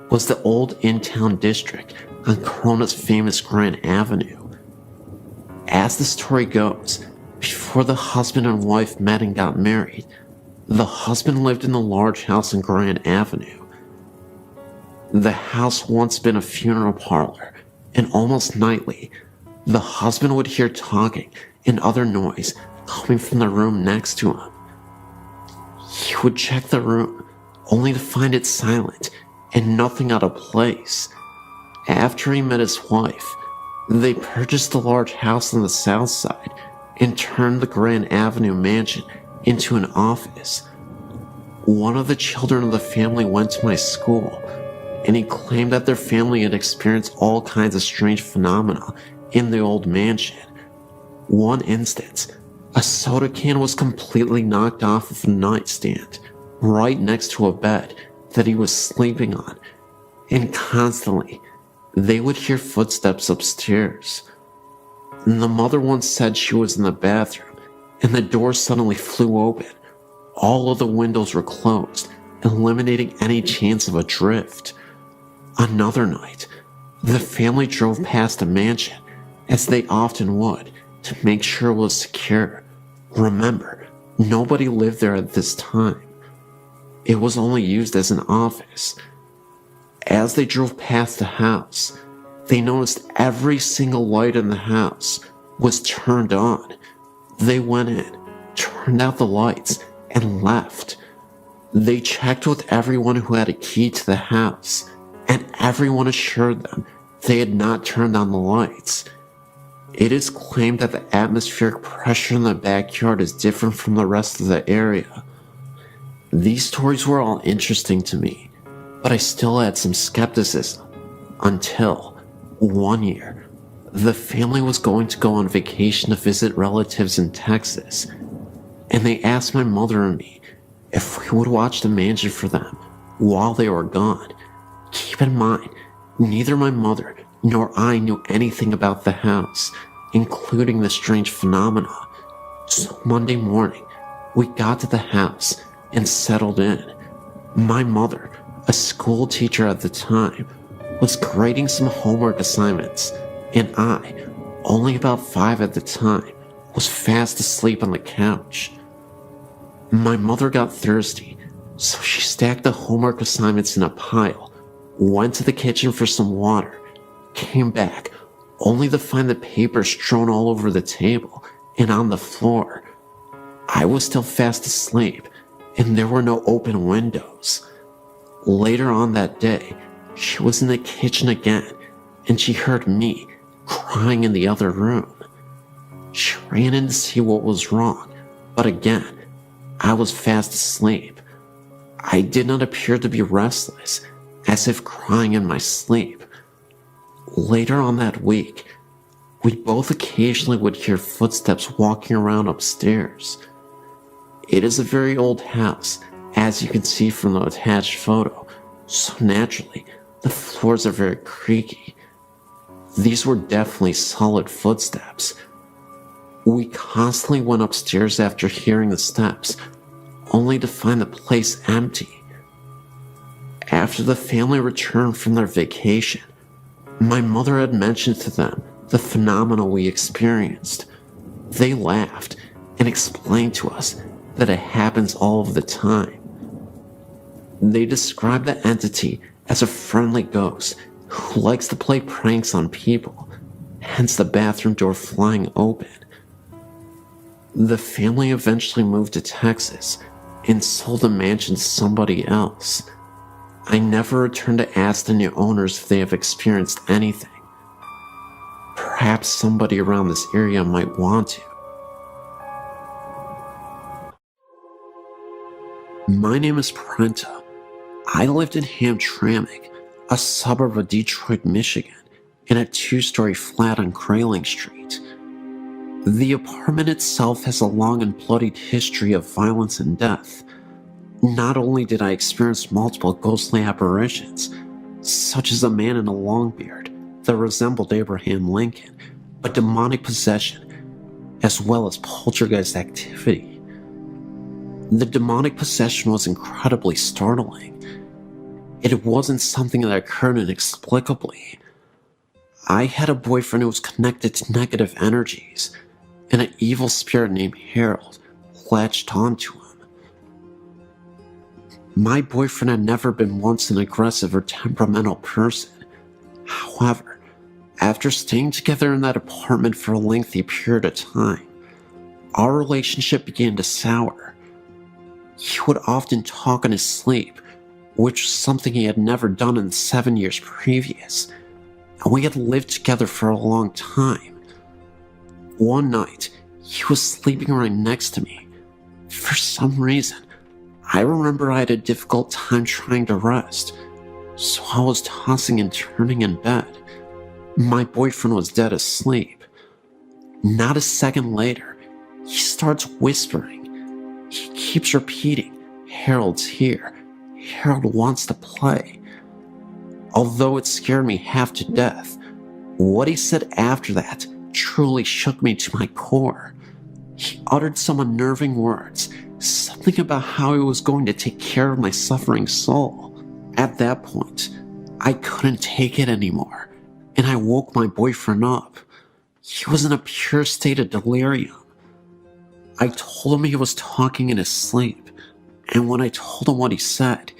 was the old in-town district on Corona's famous Grand Avenue. As the story goes, before the husband and wife met and got married, the husband lived in the large house on Grand Avenue. The house once been a funeral parlor, and almost nightly, the husband would hear talking and other noise coming from the room next to him. He would check the room, only to find it silent and nothing out of place. After he met his wife, they purchased the large house on the south side and turned the Grand Avenue mansion into an office. One of the children of the family went to my school, and he claimed that their family had experienced all kinds of strange phenomena in the old mansion. One instance, a soda can was completely knocked off of a nightstand right next to a bed that he was sleeping on, and constantly they would hear footsteps upstairs. And the mother once said she was in the bathroom and the door suddenly flew open. All of the windows were closed, eliminating any chance of a drift. Another night, the family drove past the mansion, as they often would, to make sure it was secure. Remember, nobody lived there at this time. It was only used as an office. As they drove past the house, they noticed every single light in the house was turned on. They went in, turned out the lights, and left. They checked with everyone who had a key to the house, and everyone assured them they had not turned on the lights. It is claimed that the atmospheric pressure in the backyard is different from the rest of the area. These stories were all interesting to me, but I still had some skepticism until one year, the family was going to go on vacation to visit relatives in Texas, and they asked my mother and me if we would watch the mansion for them while they were gone. Keep in mind, neither my mother nor I knew anything about the house, including the strange phenomena. So Monday morning, we got to the house and settled in. My mother, a school teacher at the time, was grading some homework assignments, and I, only about 5 at the time, was fast asleep on the couch. My mother got thirsty, so she stacked the homework assignments in a pile, went to the kitchen for some water, came back, only to find the paper strewn all over the table and on the floor. I was still fast asleep, and there were no open windows. Later on that day, she was in the kitchen again, and she heard me crying in the other room. She ran in to see what was wrong, but again, I was fast asleep. I did not appear to be restless, as if crying in my sleep. Later on that week, we both occasionally would hear footsteps walking around upstairs. It is a very old house, as you can see from the attached photo, so naturally, the floors are very creaky. These were definitely solid footsteps. We constantly went upstairs after hearing the steps, only to find the place empty. After the family returned from their vacation, my mother had mentioned to them the phenomena we experienced. They laughed and explained to us that it happens all of the time. They described the entity as a friendly ghost who likes to play pranks on people, hence the bathroom door flying open. The family eventually moved to Texas and sold the mansion to somebody else. I never returned to ask the new owners if they have experienced anything. Perhaps somebody around this area might want to. My name is Prenta. I lived in Hamtramck, a suburb of Detroit, Michigan, in a 2-story flat on Grayling Street. The apartment itself has a long and bloodied history of violence and death. Not only did I experience multiple ghostly apparitions, such as a man in a long beard that resembled Abraham Lincoln, but demonic possession, as well as poltergeist activity. The demonic possession was incredibly startling. It wasn't something that occurred inexplicably. I had a boyfriend who was connected to negative energies, and an evil spirit named Harold latched onto him. My boyfriend had never been once an aggressive or temperamental person. However, after staying together in that apartment for a lengthy period of time, our relationship began to sour. He would often talk in his sleep, which was something he had never done in the 7 years previous, and we had lived together for a long time. One night, he was sleeping right next to me. For some reason, I remember I had a difficult time trying to rest, so I was tossing and turning in bed. My boyfriend was dead asleep. Not a second later, he starts whispering. He keeps repeating, "Harold's here. Harold wants to play." Although it scared me half to death, what he said after that truly shook me to my core. He uttered some unnerving words, something about how he was going to take care of my suffering soul. At that point, I couldn't take it anymore, and I woke my boyfriend up. He was in a pure state of delirium. I told him he was talking in his sleep, and when I told him what he said,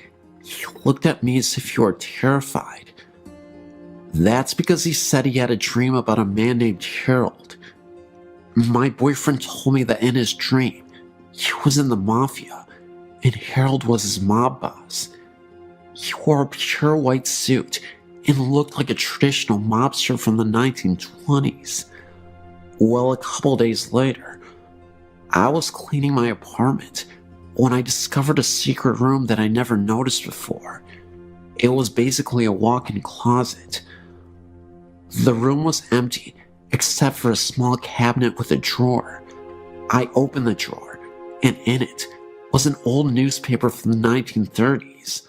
he looked at me as if he were terrified. That's because he said he had a dream about a man named Harold. My boyfriend told me that in his dream, he was in the mafia, and Harold was his mob boss. He wore a pure white suit and looked like a traditional mobster from the 1920s. Well, a couple days later, I was cleaning my apartment when I discovered a secret room that I never noticed before. It was basically a walk-in closet. The room was empty except for a small cabinet with a drawer. I opened the drawer, and in it was an old newspaper from the 1930s.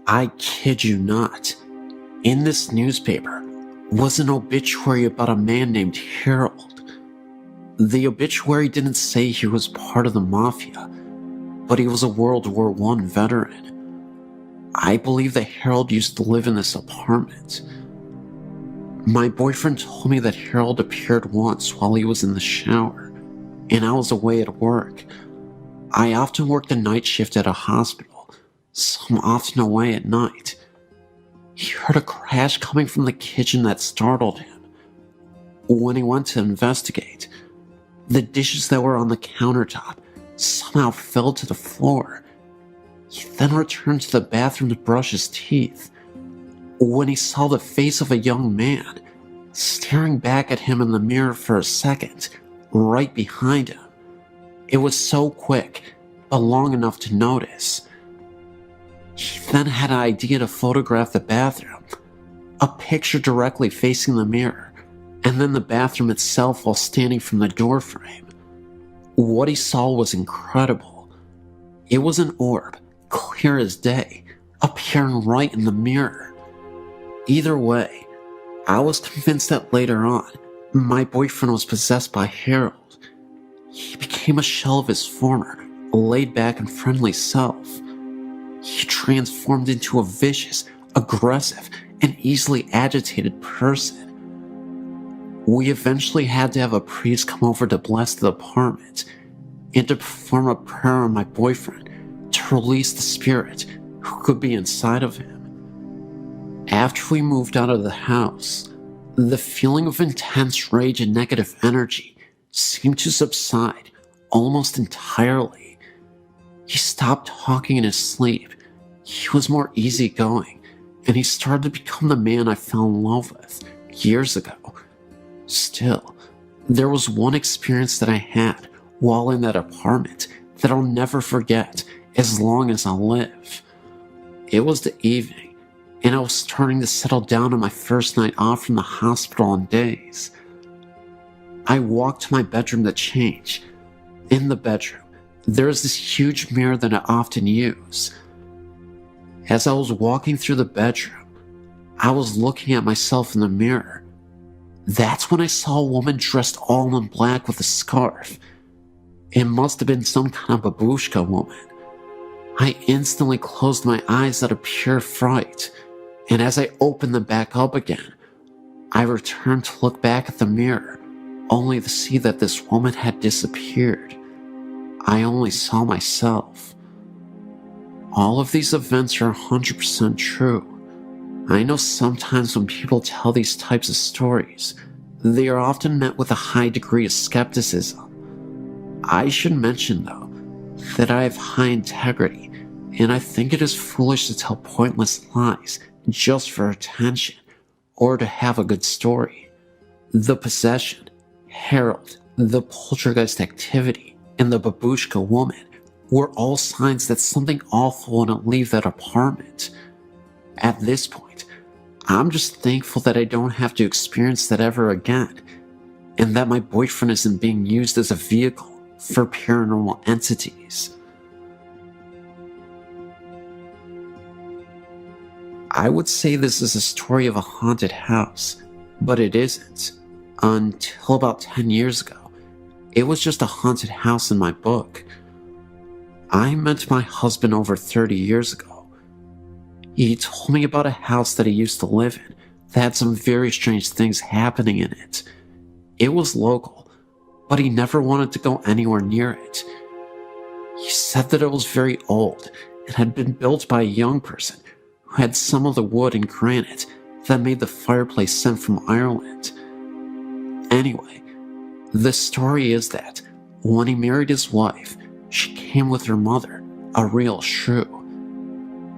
I kid you not. In this newspaper was an obituary about a man named Harold. The obituary didn't say he was part of the mafia, but he was a World War I veteran. I believe that Harold used to live in this apartment. My boyfriend told me that Harold appeared once while he was in the shower, and I was away at work. I often worked the night shift at a hospital, so I'm often away at night. He heard a crash coming from the kitchen that startled him. When he went to investigate, the dishes that were on the countertop somehow fell to the floor. He then returned to the bathroom to brush his teeth, when he saw the face of a young man staring back at him in the mirror for a second, right behind him. It was so quick, but long enough to notice. He then had an idea to photograph the bathroom, a picture directly facing the mirror, and then the bathroom itself while standing from the doorframe. What he saw was incredible. It was an orb, clear as day, appearing right in the mirror. Either way, I was convinced that later on, my boyfriend was possessed by Harold. He became a shell of his former, laid-back and friendly self. He transformed into a vicious, aggressive, and easily agitated person. We eventually had to have a priest come over to bless the apartment and to perform a prayer on my boyfriend to release the spirit who could be inside of him. After we moved out of the house, the feeling of intense rage and negative energy seemed to subside almost entirely. He stopped talking in his sleep. He was more easygoing, and he started to become the man I fell in love with years ago. Still, there was one experience that I had while in that apartment that I'll never forget as long as I live. It was the evening and I was starting to settle down on my first night off from the hospital in days. I walked to my bedroom to change. In the bedroom, there is this huge mirror that I often use. As I was walking through the bedroom, I was looking at myself in the mirror. That's when I saw a woman dressed all in black with a scarf. It must have been some kind of babushka woman. I instantly closed my eyes out of pure fright, and as I opened them back up again, I returned to look back at the mirror, only to see that this woman had disappeared. I only saw myself. All of these events are 100% true. I know sometimes when people tell these types of stories, they are often met with a high degree of skepticism. I should mention, though, that I have high integrity, and I think it is foolish to tell pointless lies just for attention or to have a good story. The possession, herald, the poltergeist activity, and the babushka woman were all signs that something awful wouldn't leave that apartment. At this point, I'm just thankful that I don't have to experience that ever again, and that my boyfriend isn't being used as a vehicle for paranormal entities. I would say this is a story of a haunted house, but it isn't. Until about 10 years ago, it was just a haunted house in my book. I met my husband over 30 years ago. He told me about a house that he used to live in that had some very strange things happening in it. It was local, but he never wanted to go anywhere near it. He said that it was very old and had been built by a young person who had some of the wood and granite that made the fireplace sent from Ireland. Anyway, the story is that when he married his wife, she came with her mother, a real shrew.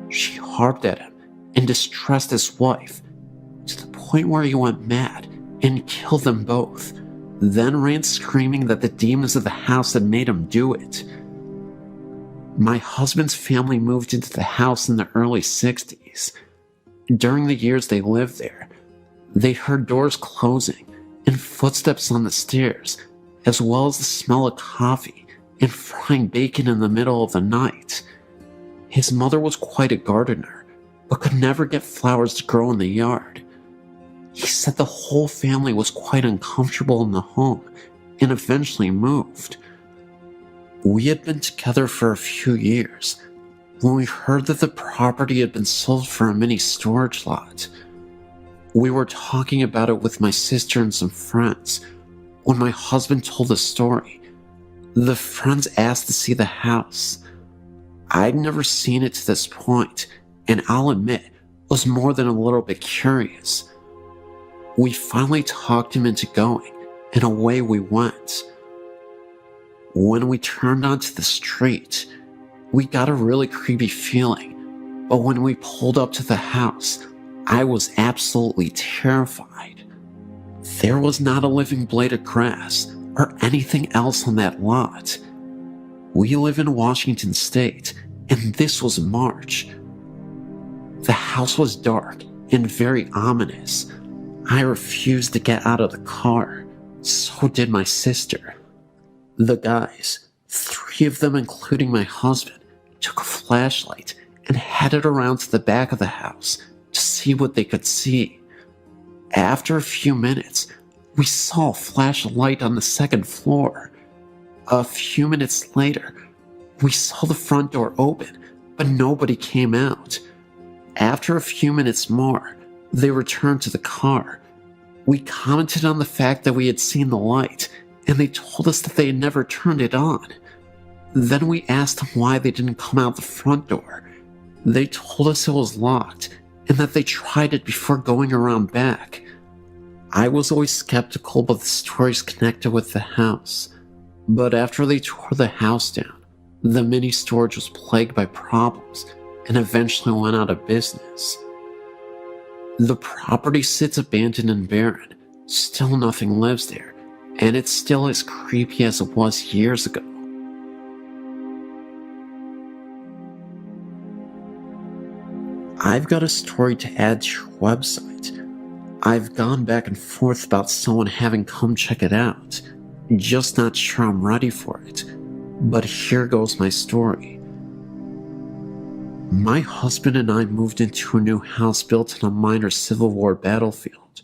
She harped at him and distressed his wife to the point where he went mad and killed them both, then ran screaming that the demons of the house had made him do it. My husband's family moved into the house in the early 60s. During the years they lived there, they heard doors closing and footsteps on the stairs, as well as the smell of coffee and frying bacon in the middle of the night. His mother was quite a gardener, but could never get flowers to grow in the yard. He said the whole family was quite uncomfortable in the home and eventually moved. We had been together for a few years when we heard that the property had been sold for a mini storage lot. We were talking about it with my sister and some friends when my husband told the story. The friends asked to see the house. I'd never seen it to this point, and I'll admit, was more than a little bit curious. We finally talked him into going, and away we went. When we turned onto the street, we got a really creepy feeling, but when we pulled up to the house, I was absolutely terrified. There was not a living blade of grass or anything else on that lot. We live in Washington State, and this was March. The house was dark and very ominous. I refused to get out of the car. So did my sister. The guys, 3 of them including my husband, took a flashlight and headed around to the back of the house to see what they could see. After a few minutes, we saw a flash of light on the 2nd floor. A few minutes later, we saw the front door open, but nobody came out. After a few minutes more, they returned to the car. We commented on the fact that we had seen the light, and they told us that they had never turned it on. Then we asked them why they didn't come out the front door. They told us it was locked, and that they tried it before going around back. I was always skeptical about the stories connected with the house, but after they tore the house down, the mini storage was plagued by problems and eventually went out of business. The property sits abandoned and barren. Still nothing lives there, and it's still as creepy as it was years ago. I I've got a story to add to your website. I've gone back and forth about someone having come check it out. Just not sure I'm ready for it. But here goes my story. My husband and I moved into a new house built on a minor Civil War battlefield.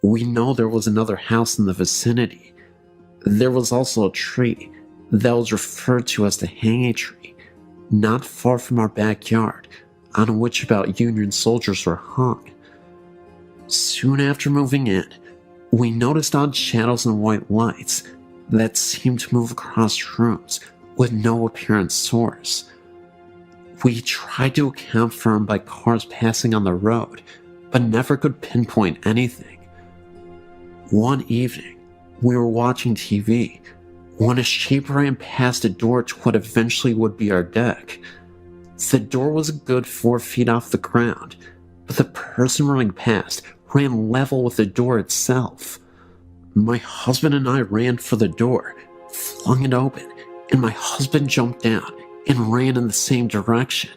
We know there was another house in the vicinity. There was also a tree that was referred to as the hanging tree, not far from our backyard, on which about Union soldiers were hung. Soon after moving in, we noticed odd shadows and white lights that seemed to move across rooms with no apparent source. We tried to account for them by cars passing on the road, but never could pinpoint anything. One evening, we were watching TV when a shape ran past a door to what eventually would be our deck. The door was a good 4 feet off the ground, but the person running past ran level with the door itself. My husband and I ran for the door, flung it open, and my husband jumped down and ran in the same direction.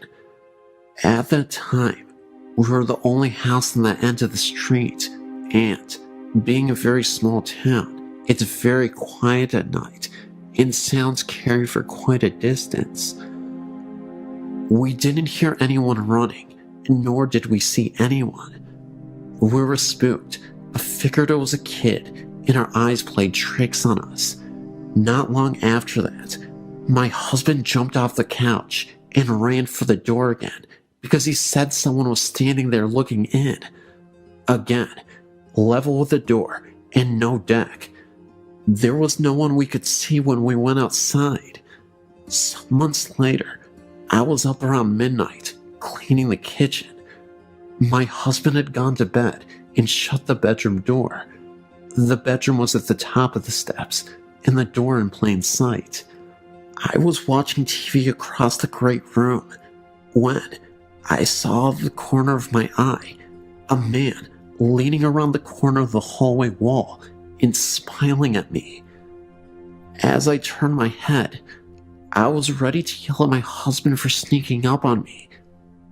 At that time, we were the only house on that end of the street, and being a very small town, it's very quiet at night, and sounds carry for quite a distance. We didn't hear anyone running, nor did we see anyone. We were spooked, but figured it was a kid, and our eyes played tricks on us. Not long after that, my husband jumped off the couch and ran for the door again because he said someone was standing there looking in. Again, level with the door and no deck. There was no one we could see when we went outside. Some months later, I was up around midnight cleaning the kitchen. My husband had gone to bed and shut the bedroom door. The bedroom was at the top of the steps and the door in plain sight. I was watching TV across the great room when I saw out of the corner of my eye a man leaning around the corner of the hallway wall and smiling at me. As I turned my head, I was ready to yell at my husband for sneaking up on me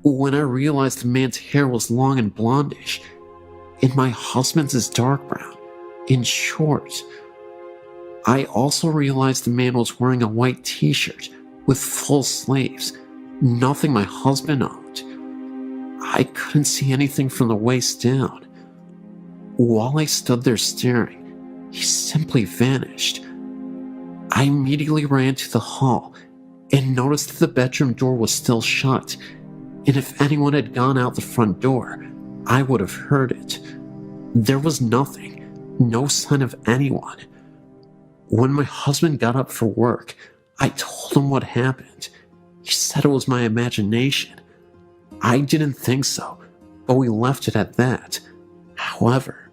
when I realized the man's hair was long and blondish, and my husband's is dark brown and short. I also realized the man was wearing a white t-shirt with full sleeves, nothing my husband owned. I couldn't see anything from the waist down. While I stood there staring, he simply vanished. I immediately ran to the hall and noticed that the bedroom door was still shut, and if anyone had gone out the front door, I would have heard it. There was nothing, no sign of anyone. When my husband got up for work, I told him what happened. He said it was my imagination. I didn't think so, but we left it at that. However,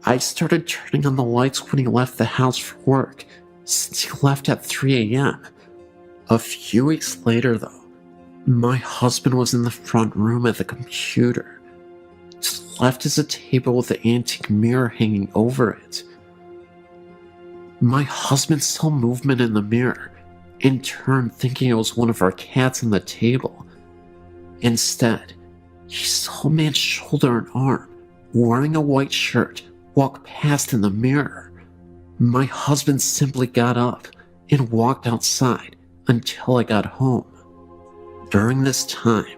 I started turning on the lights when he left the house for work, since he left at 3 a.m. A few weeks later, though, my husband was in the front room at the computer. To the left is a table with an antique mirror hanging over it. My husband saw movement in the mirror and turned thinking it was one of our cats on the table. Instead, he saw a man's shoulder and arm, wearing a white shirt, walk past in the mirror. My husband simply got up and walked outside until I got home. During this time,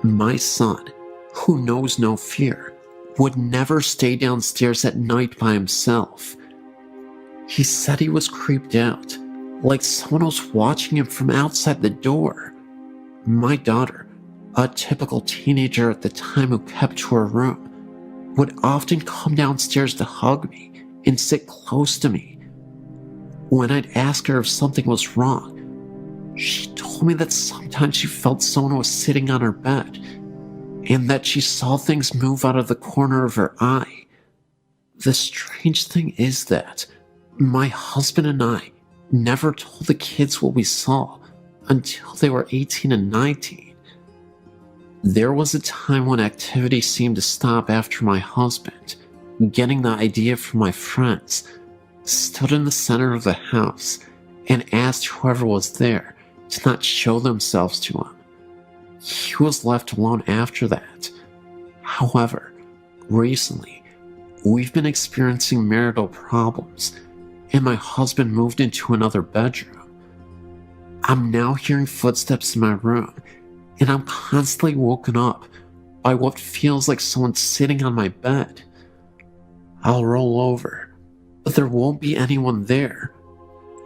my son, who knows no fear, would never stay downstairs at night by himself. He said he was creeped out, like someone was watching him from outside the door. My daughter, a typical teenager at the time who kept to her room, would often come downstairs to hug me and sit close to me. When I'd ask her if something was wrong, she told me that sometimes she felt someone was sitting on her bed, and that she saw things move out of the corner of her eye. The strange thing is that my husband and I never told the kids what we saw until they were 18 and 19. There was a time when activity seemed to stop after my husband, getting the idea from my friends, stood in the center of the house and asked whoever was there to not show themselves to him. He was left alone after that. However, recently, we've been experiencing marital problems, and my husband moved into another bedroom. I'm now hearing footsteps in my room, and I'm constantly woken up by what feels like someone sitting on my bed. I'll roll over, but there won't be anyone there.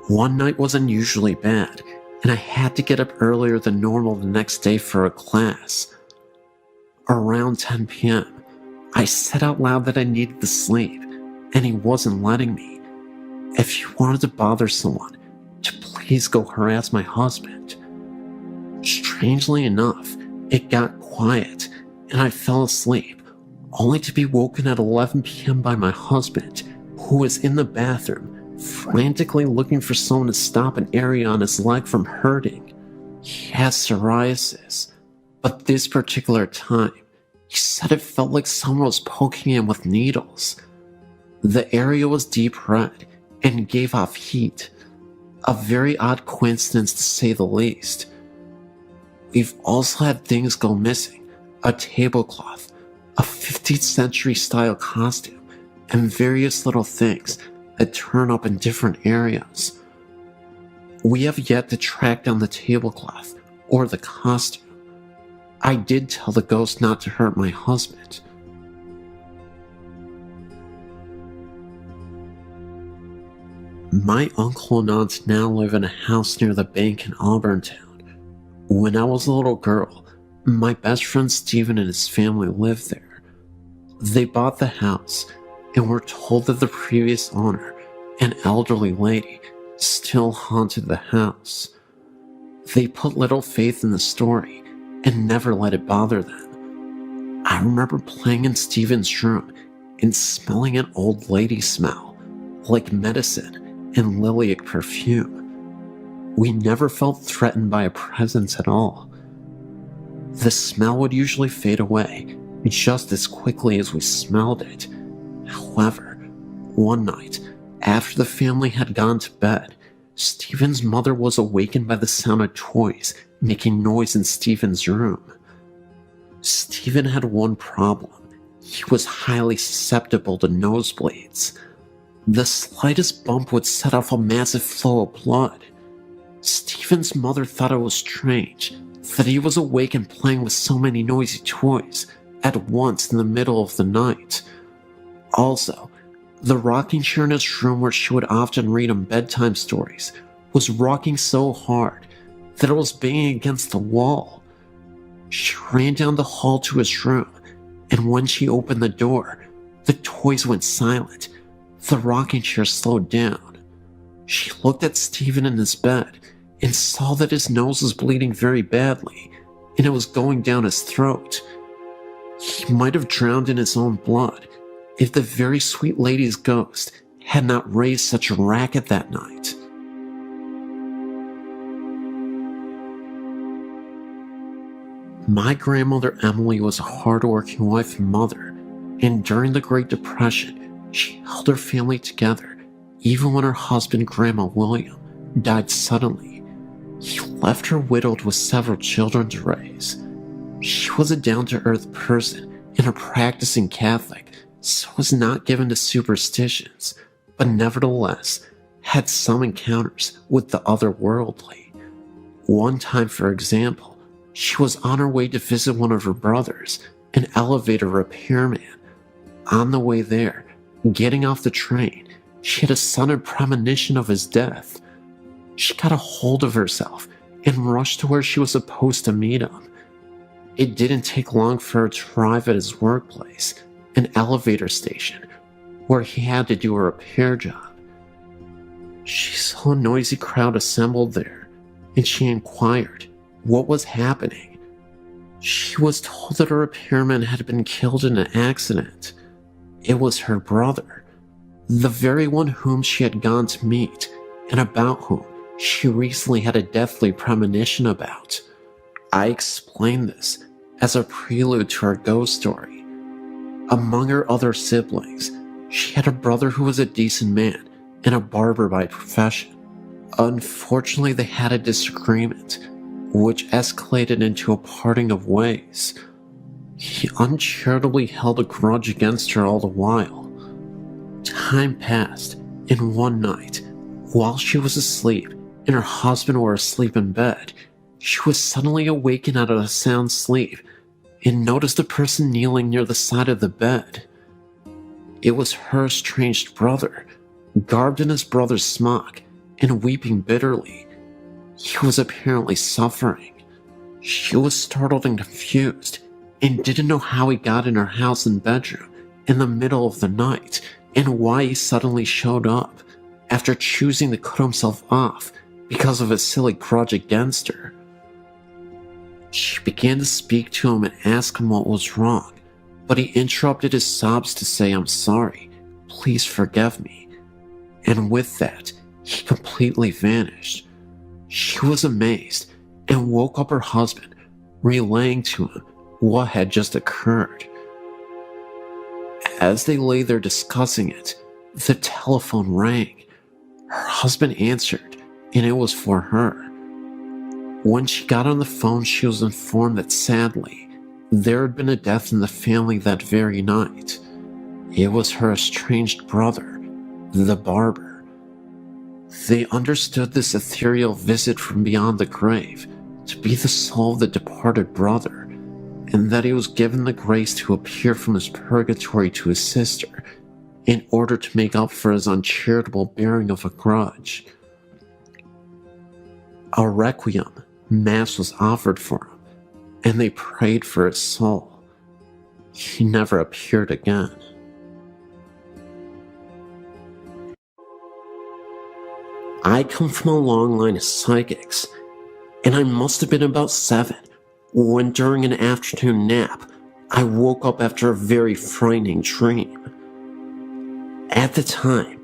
One night was unusually bad, and I had to get up earlier than normal the next day for a class. Around 10 p.m., I said out loud that I needed to sleep, and he wasn't letting me. If you wanted to bother someone, to please go harass my husband. Strangely enough, it got quiet, and I fell asleep, only to be woken at 11 p.m. by my husband, who was in the bathroom, frantically looking for someone to stop an area on his leg from hurting. He has psoriasis, but this particular time, he said it felt like someone was poking him with needles. The area was deep red and gave off heat. A very odd coincidence to say the least. We've also had things go missing: a tablecloth, a 15th century style costume, and various little things that turn up in different areas. We have yet to track down the tablecloth or the costume. I did tell the ghost not to hurt my husband. My uncle and aunt now live in a house near the bank in Auburntown. When I was a little girl, my best friend Stephen and his family lived there. They bought the house and were told that the previous owner, an elderly lady, still haunted the house. They put little faith in the story and never let it bother them. I remember playing in Stephen's room and smelling an old lady smell, like medicine and lilac perfume. We never felt threatened by a presence at all. The smell would usually fade away just as quickly as we smelled it. However, one night, after the family had gone to bed, Stephen's mother was awakened by the sound of toys making noise in Stephen's room. Stephen had one problem. He was highly susceptible to nosebleeds. The slightest bump would set off a massive flow of blood. Stephen's mother thought it was strange that he was awake and playing with so many noisy toys at once in the middle of the night. Also, the rocking chair in his room where she would often read him bedtime stories was rocking so hard that it was banging against the wall. She ran down the hall to his room, and when she opened the door, the toys went silent. The rocking chair slowed down. She looked at Stephen in his bed and saw that his nose was bleeding very badly, and it was going down his throat. He might have drowned in his own blood if the very sweet lady's ghost had not raised such a racket that night. My grandmother Emily was a hard-working wife and mother, and during the Great Depression, she held her family together, even when her husband, Grandma William, died suddenly. He left her widowed with several children to raise. She was a down-to-earth person and a practicing Catholic, so was not given to superstitions, but nevertheless had some encounters with the otherworldly. One time, for example, she was on her way to visit one of her brothers, an elevator repairman. On the way there, getting off the train, she had a sudden premonition of his death. She got a hold of herself and rushed to where she was supposed to meet him. It didn't take long for her to arrive at his workplace, an elevator station, where he had to do a repair job. She saw a noisy crowd assembled there, and she inquired what was happening. She was told that a repairman had been killed in an accident. It was her brother, the very one whom she had gone to meet, and about whom she recently had a deathly premonition about. I explained this as a prelude to her ghost story. Among her other siblings, she had a brother who was a decent man and a barber by profession. Unfortunately, they had a disagreement. which escalated into a parting of ways. He uncharitably held a grudge against her all the while. Time passed, and one night, while she was asleep and her husband were asleep in bed, she was suddenly awakened out of a sound sleep and noticed a person kneeling near the side of the bed. It was her estranged brother, garbed in his brother's smock and weeping bitterly. He was apparently suffering. She was startled and confused and didn't know how he got in her house and bedroom in the middle of the night and why he suddenly showed up after choosing to cut himself off because of his silly grudge against her. She began to speak to him and ask him what was wrong, but he interrupted his sobs to say, "I'm sorry, please forgive me." And with that, he completely vanished. She was amazed and woke up her husband, relaying to him what had just occurred. As they lay there discussing it, the telephone rang. Her husband answered, and it was for her. When she got on the phone, she was informed that sadly, there had been a death in the family that very night. It was her estranged brother, the barber. They understood this ethereal visit from beyond the grave to be the soul of the departed brother, and that he was given the grace to appear from his purgatory to his sister in order to make up for his uncharitable bearing of a grudge. A requiem mass was offered for him, and they prayed for his soul. He never appeared again. I come from a long line of psychics, and I must have been about 7 when during an afternoon nap, I woke up after a very frightening dream. At the time,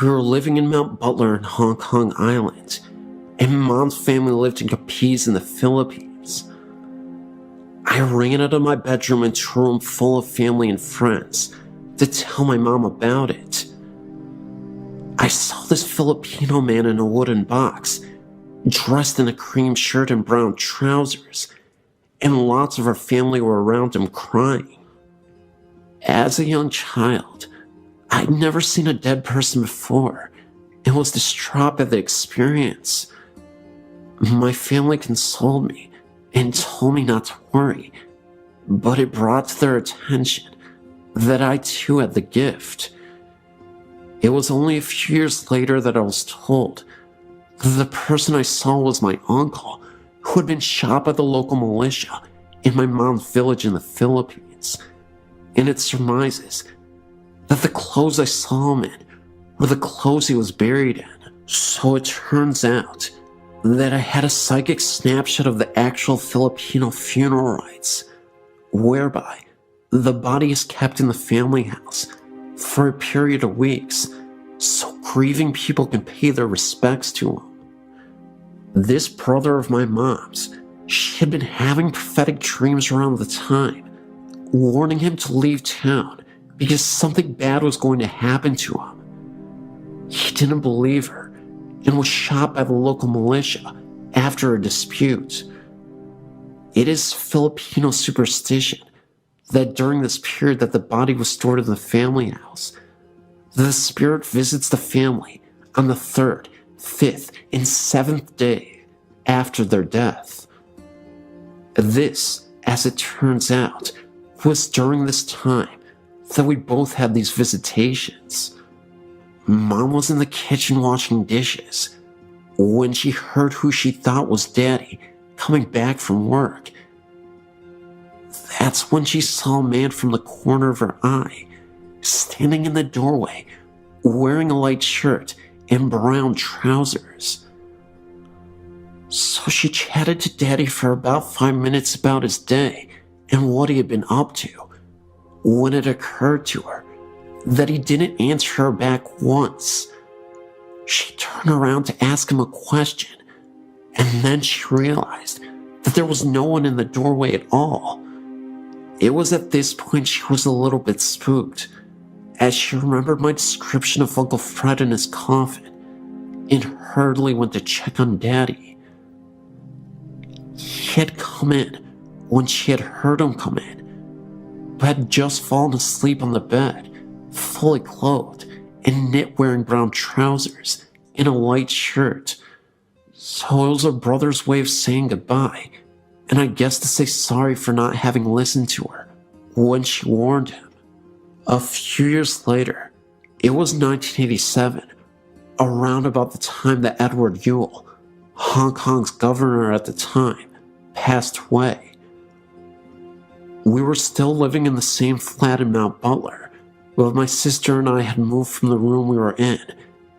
we were living in Mount Butler in Hong Kong Island, and Mom's family lived in Capiz in the Philippines. I ran out of my bedroom into a room full of family and friends to tell my mom about it. I saw this Filipino man in a wooden box, dressed in a cream shirt and brown trousers, and lots of our family were around him crying. As a young child, I'd never seen a dead person before and was distraught at the experience. My family consoled me and told me not to worry, but it brought to their attention that I too had the gift. It was only a few years later that I was told that the person I saw was my uncle, who had been shot by the local militia in my mom's village in the Philippines, and it surmises that the clothes I saw him in were the clothes he was buried in. So it turns out that I had a psychic snapshot of the actual Filipino funeral rites, whereby the body is kept in the family house for a period of weeks so grieving people can pay their respects to him. This brother of my mom's, she had been having prophetic dreams around the time, warning him to leave town because something bad was going to happen to him. He didn't believe her and was shot by the local militia after a dispute. It is Filipino superstition that during this period that the body was stored in the family house, the spirit visits the family on the 3rd, 5th, and 7th day after their death. This, as it turns out, was during this time that we both had these visitations. Mom was in the kitchen washing dishes when she heard who she thought was Daddy coming back from work. That's when she saw a man from the corner of her eye, standing in the doorway, wearing a light shirt and brown trousers. So she chatted to Daddy for about 5 minutes about his day and what he had been up to, when it occurred to her that he didn't answer her back once. She turned around to ask him a question, and then she realized that there was no one in the doorway at all. It was at this point she was a little bit spooked, as she remembered my description of Uncle Fred in his coffin, and hurriedly went to check on Daddy. He had come in when she had heard him come in, but had just fallen asleep on the bed, fully clothed, in knit-wearing brown trousers and a white shirt. So it was her brother's way of saying goodbye, and I guess to say sorry for not having listened to her when she warned him. A few years later, it was 1987, around about the time that Edward Yule, Hong Kong's governor at the time, passed away. We were still living in the same flat in Mount Butler, but my sister and I had moved from the room we were in,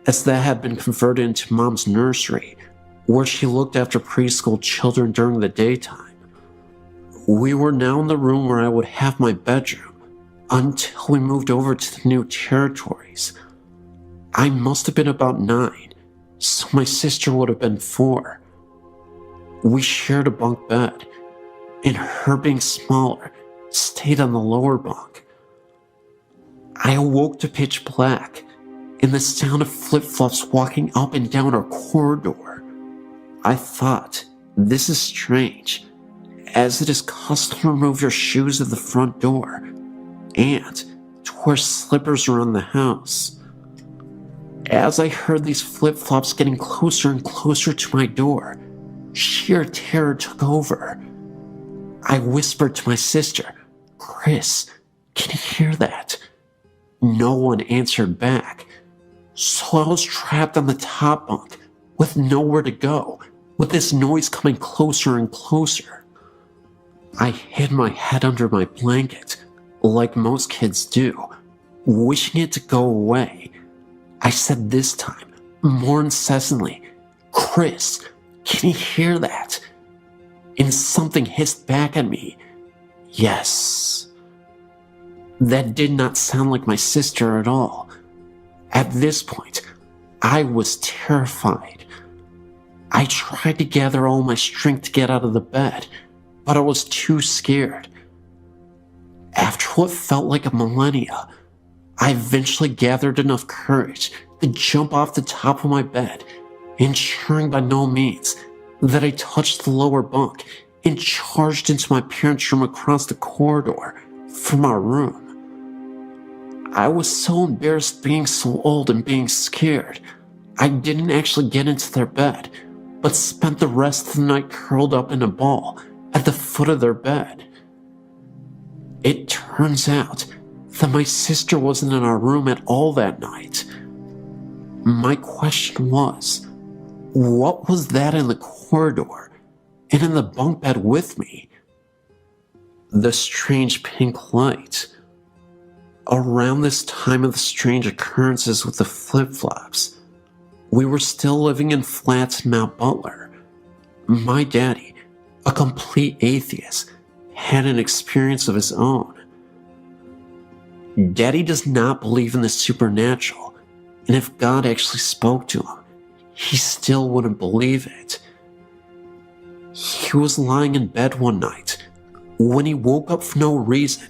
as that had been converted into Mom's nursery, where she looked after preschool children during the daytime. We were now in the room where I would have my bedroom, until we moved over to the new territories. I must have been about 9, so my sister would have been 4. We shared a bunk bed, and her being smaller, stayed on the lower bunk. I awoke to pitch black, and the sound of flip-flops walking up and down our corridor. I thought, this is strange, as it is custom to remove your shoes at the front door, and to wear slippers around the house. As I heard these flip-flops getting closer and closer to my door, sheer terror took over. I whispered to my sister, "Chris, can you hear that?" No one answered back, so I was trapped on the top bunk with nowhere to go, with this noise coming closer and closer. I hid my head under my blanket, like most kids do, wishing it to go away. I said this time, more incessantly, "Chris, can you hear that?" And something hissed back at me, "Yes." That did not sound like my sister at all. At this point, I was terrified. I tried to gather all my strength to get out of the bed, but I was too scared. After what felt like a millennia, I eventually gathered enough courage to jump off the top of my bed, ensuring by no means that I touched the lower bunk and charged into my parents' room across the corridor from our room. I was so embarrassed being so old and being scared, I didn't actually get into their bed, but spent the rest of the night curled up in a ball at the foot of their bed. It turns out that my sister wasn't in our room at all that night. My question was, what was that in the corridor and in the bunk bed with me? The strange pink light. Around this time of the strange occurrences with the flip-flops, we were still living in flats in Mount Butler. My daddy, a complete atheist, had an experience of his own. Daddy does not believe in the supernatural, and if God actually spoke to him, he still wouldn't believe it. He was lying in bed one night when he woke up for no reason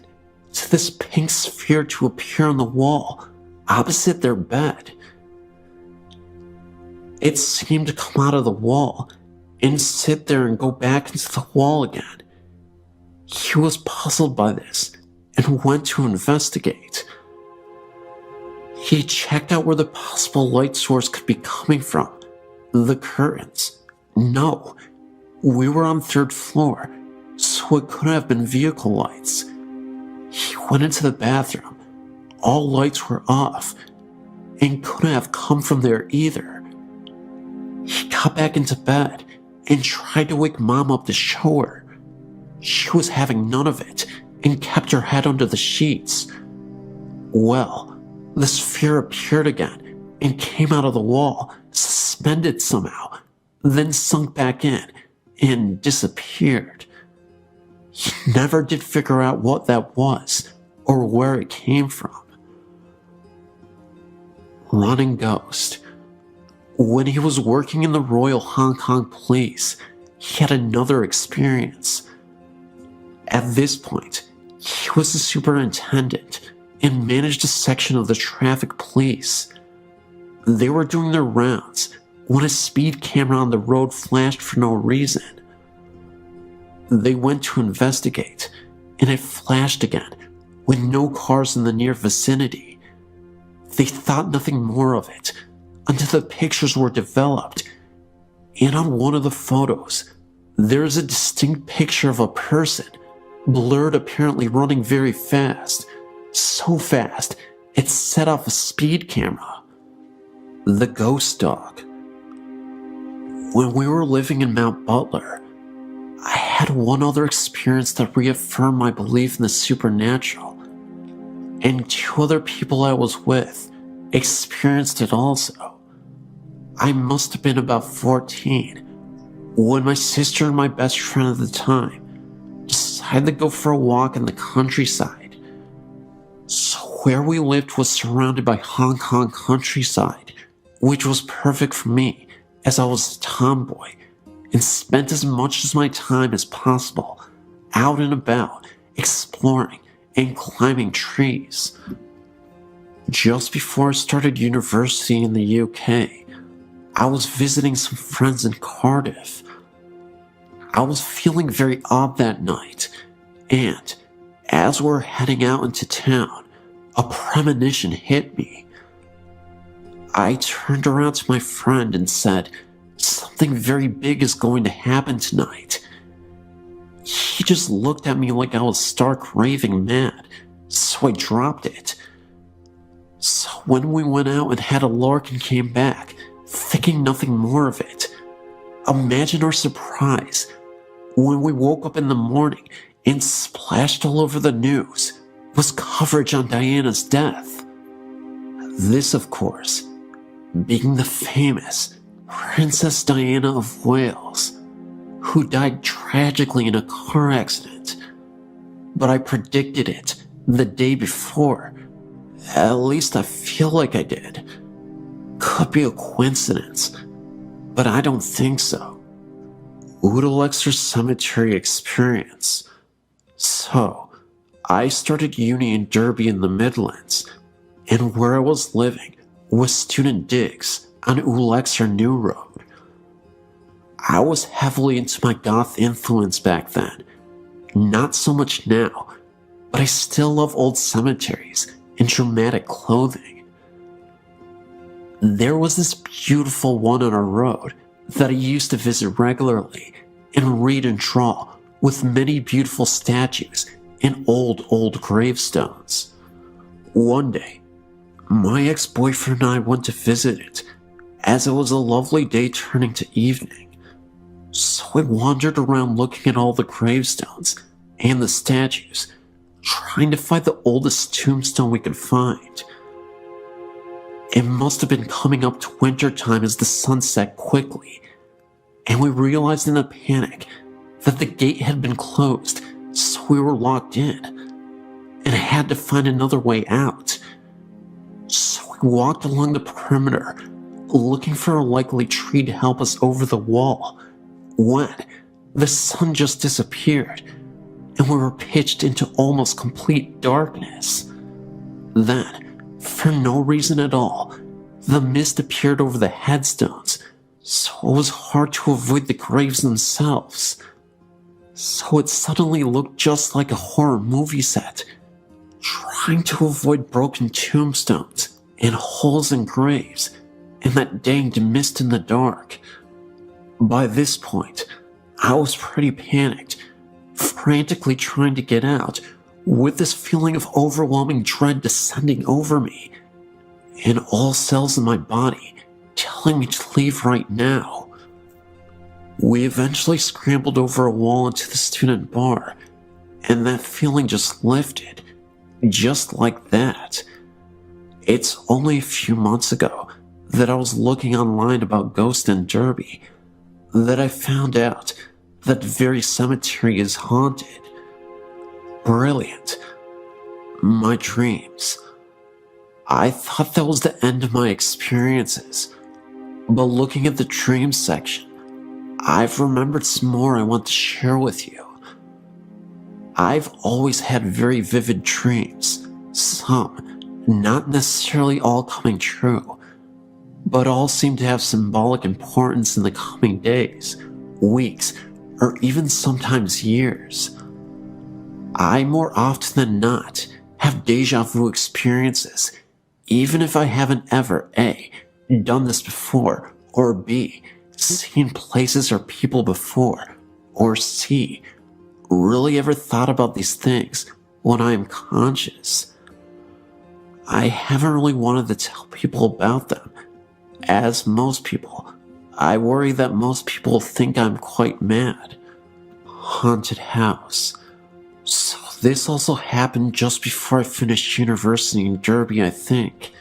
to this pink sphere to appear on the wall opposite their bed. It seemed to come out of the wall and sit there and go back into the wall again. He was puzzled by this and went to investigate. He checked out where the possible light source could be coming from. The curtains. No, we were on 3rd floor, so it couldn't have been vehicle lights. He went into the bathroom. All lights were off, and couldn't have come from there either. He got back into bed and tried to wake Mom up to show her. She was having none of it and kept her head under the sheets. Well, the sphere appeared again and came out of the wall, suspended somehow, then sunk back in and disappeared. He never did figure out what that was or where it came from. Running ghost. When he was working in the Royal Hong Kong Police, he had another experience. At this point, he was the superintendent and managed a section of the traffic police. They were doing their rounds when a speed camera on the road flashed for no reason. They went to investigate, and it flashed again, with no cars in the near vicinity. They thought nothing more of it until the pictures were developed, and on one of the photos, there is a distinct picture of a person, blurred, apparently running very fast, so fast it set off a speed camera. The ghost dog. When we were living in Mount Butler, I had one other experience that reaffirmed my belief in the supernatural, and two other people I was with experienced it also. I must have been about 14 when my sister and my best friend at the time decided to go for a walk in the countryside. So where we lived was surrounded by Hong Kong countryside, which was perfect for me as I was a tomboy and spent as much of my time as possible out and about, exploring and climbing trees. Just before I started university in the UK, I was visiting some friends in Cardiff. I was feeling very odd that night, and as we were heading out into town, a premonition hit me. I turned around to my friend and said, "Something very big is going to happen tonight." He just looked at me like I was stark raving mad, so I dropped it. So when we went out and had a lark and came back, thinking nothing more of it, imagine our surprise when we woke up in the morning and splashed all over the news was coverage on Diana's death. This, of course, being the famous Princess Diana of Wales, who died tragically in a car accident. But I predicted it the day before. At least I feel like I did. Could be a coincidence, but I don't think so. Ouija Cemetery experience. So, I started uni in Derby in the Midlands, and where I was living was student digs on Ouija New Road. I was heavily into my goth influence back then. Not so much now, but I still love old cemeteries and dramatic clothing. There was this beautiful one on our road that I used to visit regularly and read and draw, with many beautiful statues and old gravestones. One day, my ex-boyfriend and I went to visit it, as it was a lovely day turning to evening. So I wandered around looking at all the gravestones and the statues, trying to find the oldest tombstone we could find. It must have been coming up to winter time as the sun set quickly, and we realized in a panic that the gate had been closed, so we were locked in, and had to find another way out. So we walked along the perimeter, looking for a likely tree to help us over the wall, when the sun just disappeared, and we were pitched into almost complete darkness. Then, for no reason at all, the mist appeared over the headstones, so it was hard to avoid the graves themselves. So it suddenly looked just like a horror movie set, trying to avoid broken tombstones and holes in graves and that danged mist in the dark. By this point, I was pretty panicked, frantically trying to get out, with this feeling of overwhelming dread descending over me, and all cells in my body telling me to leave right now. We eventually scrambled over a wall into the student bar, and that feeling just lifted, just like that. It's only a few months ago that I was looking online about ghosts in Derby that I found out that very cemetery is haunted. Brilliant. My dreams. I thought that was the end of my experiences, but looking at the dreams section, I've remembered some more I want to share with you. I've always had very vivid dreams, some not necessarily all coming true, but all seem to have symbolic importance in the coming days, weeks, or even sometimes years. I more often than not have deja vu experiences, even if I haven't ever A, done this before, or B, seen places or people before, or C, really ever thought about these things when I am conscious. I haven't really wanted to tell people about them. As most people, I worry that most people think I'm quite mad. Haunted house. So this also happened just before I finished university in Derby, I think.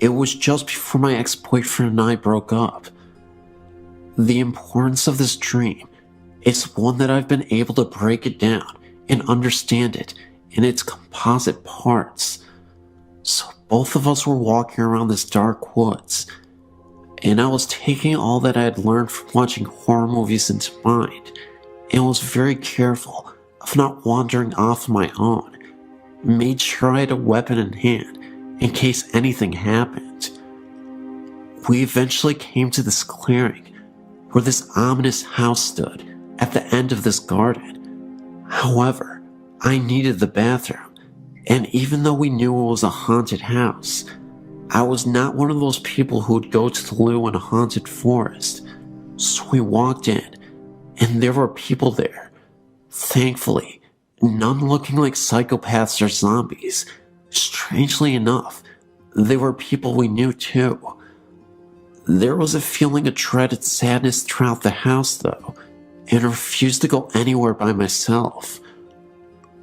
It was just before my ex-boyfriend and I broke up. The importance of this dream is one that I've been able to break it down and understand it in its composite parts. So both of us were walking around this dark woods, and I was taking all that I had learned from watching horror movies into mind, and was very careful of not wandering off on my own. Made sure I had a weapon in hand in case anything happened. We eventually came to this clearing where this ominous house stood at the end of this garden. However, I needed the bathroom, and even though we knew it was a haunted house, I was not one of those people who would go to the loo in a haunted forest. So we walked in, and there were people there. Thankfully, none looking like psychopaths or zombies. Strangely enough, they were people we knew too. There was a feeling of dreaded sadness throughout the house though, and I refused to go anywhere by myself.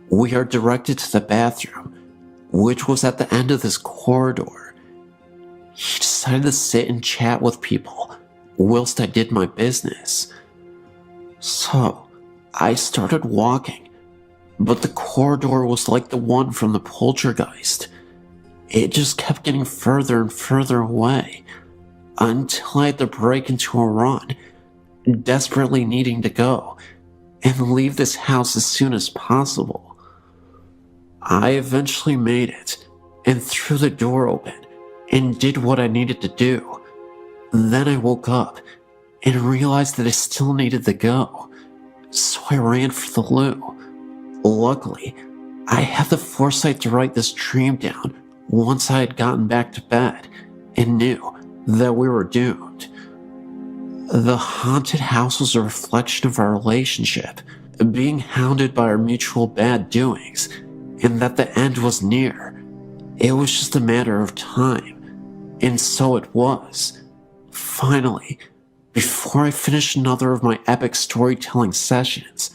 We are directed to the bathroom, which was at the end of this corridor. He decided to sit and chat with people whilst I did my business. So, I started walking, but the corridor was like the one from the poltergeist. It just kept getting further and further away, until I had to break into a run, desperately needing to go, and leave this house as soon as possible. I eventually made it, and threw the door open, and did what I needed to do. Then I woke up, and realized that I still needed to go, so I ran for the loo. Luckily, I had the foresight to write this dream down once I had gotten back to bed, and knew that we were doomed. The haunted house was a reflection of our relationship, being hounded by our mutual bad doings, and that the end was near. It was just a matter of time, and so it was. Finally, before I finish another of my epic storytelling sessions,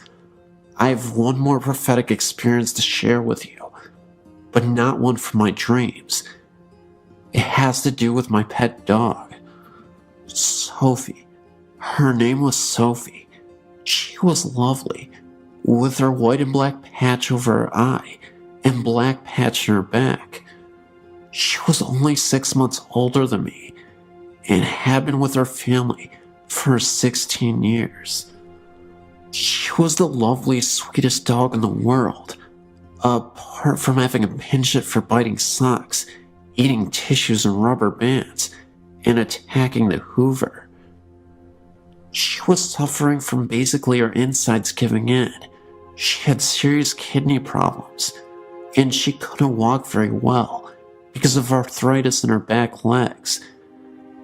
I have one more prophetic experience to share with you, but not one from my dreams. It has to do with my pet dog, Sophie. Her name was Sophie. She was lovely, with her white and black patch over her eye, and black patch in her back. She was only 6 months older than me, and had been with her family for 16 years. She was the loveliest, sweetest dog in the world, apart from having a penchant for biting socks, eating tissues and rubber bands, and attacking the Hoover. She was suffering from basically her insides giving in. She had serious kidney problems, and she couldn't walk very well because of arthritis in her back legs.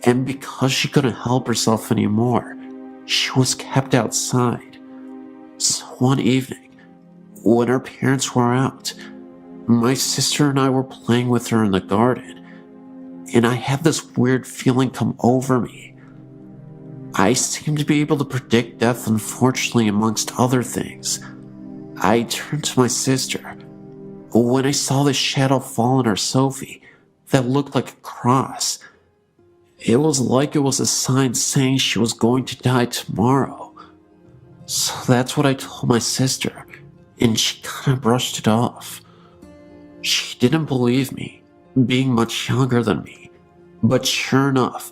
And because she couldn't help herself anymore, she was kept outside. So one evening, when her parents were out, my sister and I were playing with her in the garden, and I had this weird feeling come over me. I seemed to be able to predict death, unfortunately, amongst other things. I turned to my sister when I saw this shadow fall on her Sophie that looked like a cross. It was like it was a sign saying she was going to die tomorrow. So that's what I told my sister, and she kind of brushed it off. She didn't believe me, being much younger than me. But sure enough,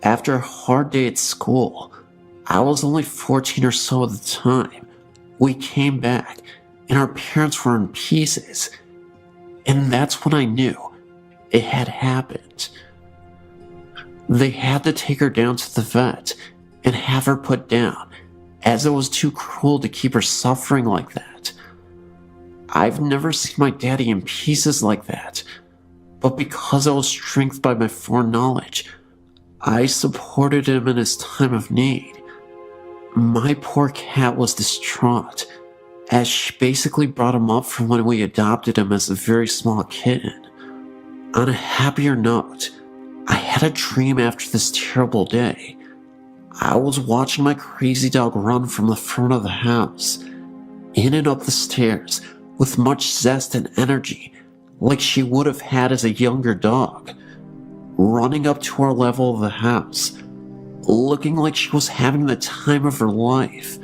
after a hard day at school, I was only 14 or so at the time, we came back, and our parents were in pieces. And that's when I knew it had happened. They had to take her down to the vet and have her put down, as it was too cruel to keep her suffering like that. I've never seen my daddy in pieces like that, but because I was strengthened by my foreknowledge, I supported him in his time of need. My poor cat was distraught, as she basically brought him up from when we adopted him as a very small kitten. On a happier note, I had a dream after this terrible day. I was watching my crazy dog run from the front of the house, in and up the stairs, with much zest and energy, like she would have had as a younger dog, running up to our level of the house, looking like she was having the time of her life,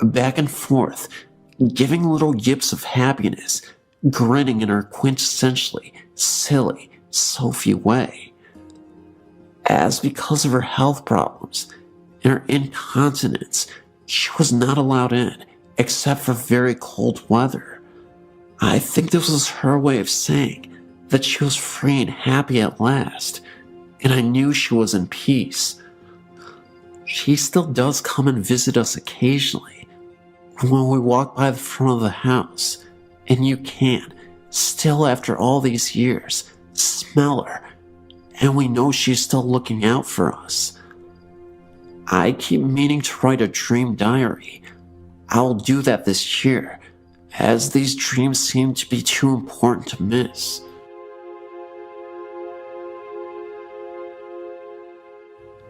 back and forth, giving little yips of happiness, grinning in her quintessentially silly Sophie way. As because of her health problems and her incontinence, she was not allowed in except for very cold weather. I think this was her way of saying that she was free and happy at last, and I knew she was in peace. She still does come and visit us occasionally when we walk by the front of the house, and you can, still after all these years, smell her, and we know she's still looking out for us. I keep meaning to write a dream diary. I'll do that this year, as these dreams seem to be too important to miss.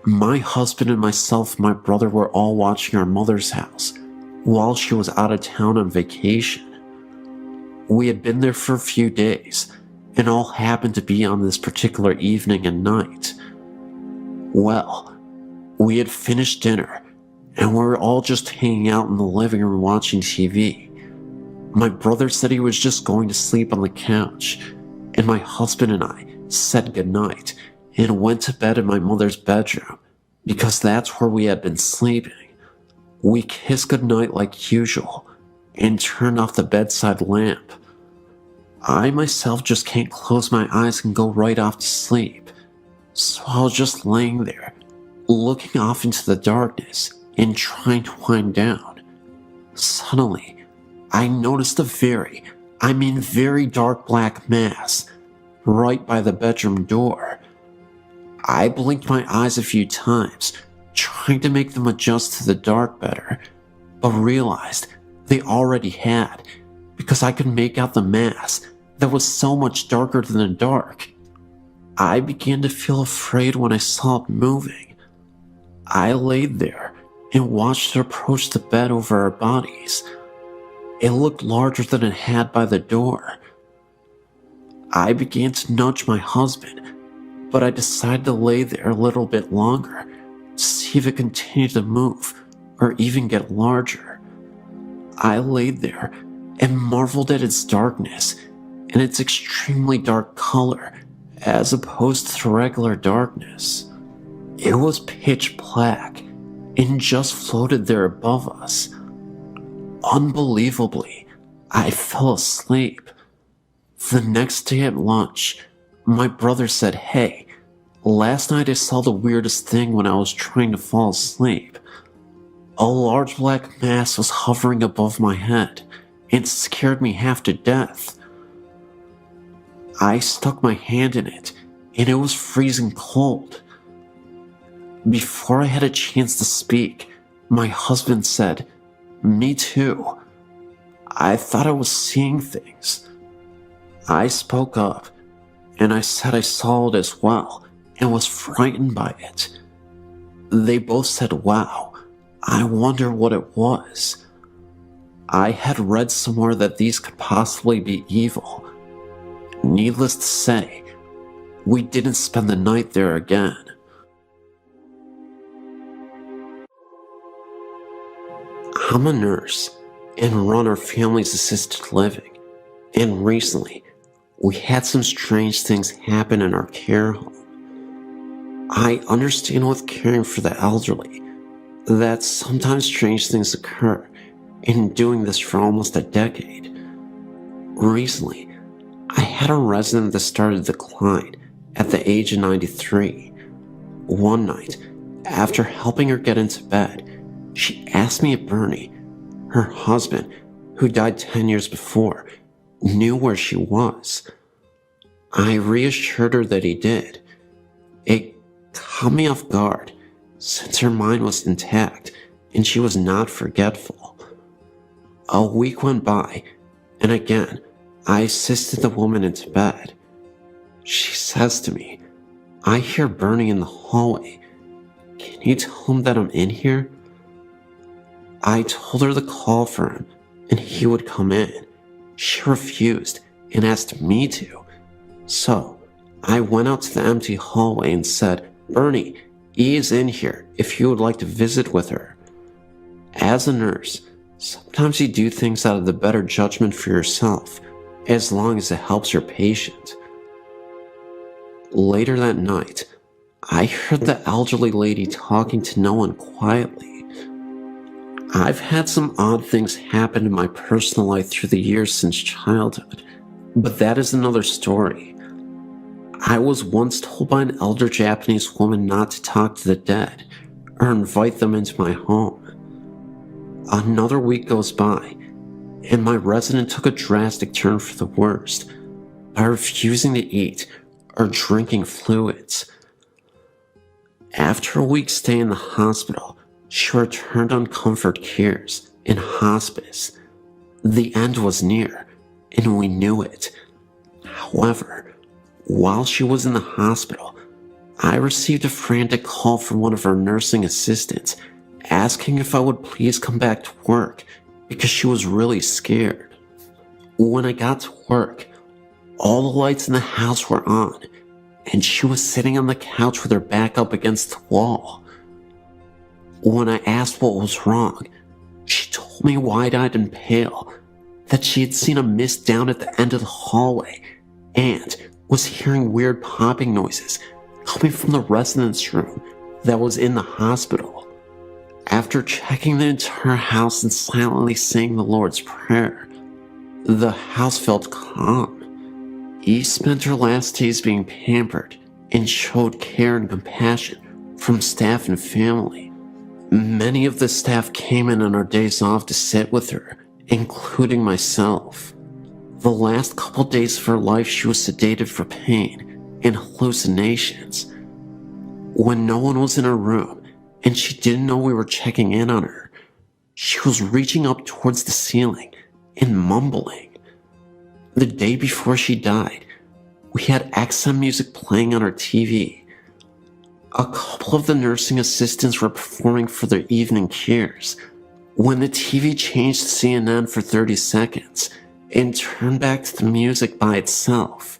My husband and myself and my brother were all watching our mother's house while she was out of town on vacation. We had been there for a few days, and all happened to be on this particular evening and night. Well, we had finished dinner, and we were all just hanging out in the living room watching TV. My brother said he was just going to sleep on the couch, and my husband and I said goodnight and went to bed in my mother's bedroom, because that's where we had been sleeping. We kissed goodnight like usual, and turned off the bedside lamp. I myself just can't close my eyes and go right off to sleep, so I was just laying there, looking off into the darkness and trying to wind down. Suddenly, I noticed a very dark black mass right by the bedroom door. I blinked my eyes a few times, trying to make them adjust to the dark better, but realized they already had, because I could make out the mass that was so much darker than the dark. I began to feel afraid when I saw it moving. I laid there and watched it approach the bed over our bodies. It looked larger than it had by the door. I began to nudge my husband, but I decided to lay there a little bit longer to see if it continued to move or even get larger. I laid there and marveled at its darkness and its extremely dark color as opposed to the regular darkness. It was pitch black and just floated there above us. Unbelievably, I fell asleep. The next day at lunch, my brother said, "Hey, last night I saw the weirdest thing when I was trying to fall asleep. A large black mass was hovering above my head and scared me half to death." I stuck my hand in it, and it was freezing cold. Before I had a chance to speak, my husband said, "Me too. I thought I was seeing things." I spoke up, and I said I saw it as well, and was frightened by it. They both said, "Wow, I wonder what it was." I had read somewhere that these could possibly be evil. Needless to say, we didn't spend the night there again. I'm a nurse and run our family's assisted living, and recently we had some strange things happen in our care home. I understand with caring for the elderly that sometimes strange things occur, in doing this for almost a decade. Recently, I had a resident that started to decline at the age of 93. One night, after helping her get into bed, She asked me if Bernie, her husband, who died 10 years before, knew where she was. I reassured her that he did. It caught me off guard, since her mind was intact and she was not forgetful. A week went by, and again, I assisted the woman into bed. She says to me, "I hear Bernie in the hallway. Can you tell him that I'm in here?" I told her to call for him and he would come in. She refused and asked me to. So I went out to the empty hallway and said, "Bernie, E is in here if you would like to visit with her." As a nurse, sometimes you do things out of the better judgment for yourself, as long as it helps your patient. Later that night, I heard the elderly lady talking to no one quietly. I've had some odd things happen in my personal life through the years since childhood, but that is another story. I was once told by an elder Japanese woman not to talk to the dead or invite them into my home. Another week goes by, and my resident took a drastic turn for the worst by refusing to eat or drinking fluids. After a week's stay in the hospital, she returned on comfort cares in hospice. The end was near, and we knew it. However, while she was in the hospital, I received a frantic call from one of our nursing assistants asking if I would please come back to work because she was really scared. When I got to work, all the lights in the house were on, and she was sitting on the couch with her back up against the wall. When I asked what was wrong, she told me wide-eyed and pale that she had seen a mist down at the end of the hallway and was hearing weird popping noises coming from the residence room that was in the hospital. After checking the entire house and silently saying the Lord's Prayer, the house felt calm. E spent her last days being pampered and showed care and compassion from staff and family. Many of the staff came in on our days off to sit with her, including myself. The last couple days of her life, she was sedated for pain and hallucinations. When no one was in her room and she didn't know we were checking in on her, she was reaching up towards the ceiling and mumbling. The day before she died, we had XM music playing on our TV. A couple of the nursing assistants were performing for their evening cares when the TV changed to CNN for 30 seconds and turned back to the music by itself.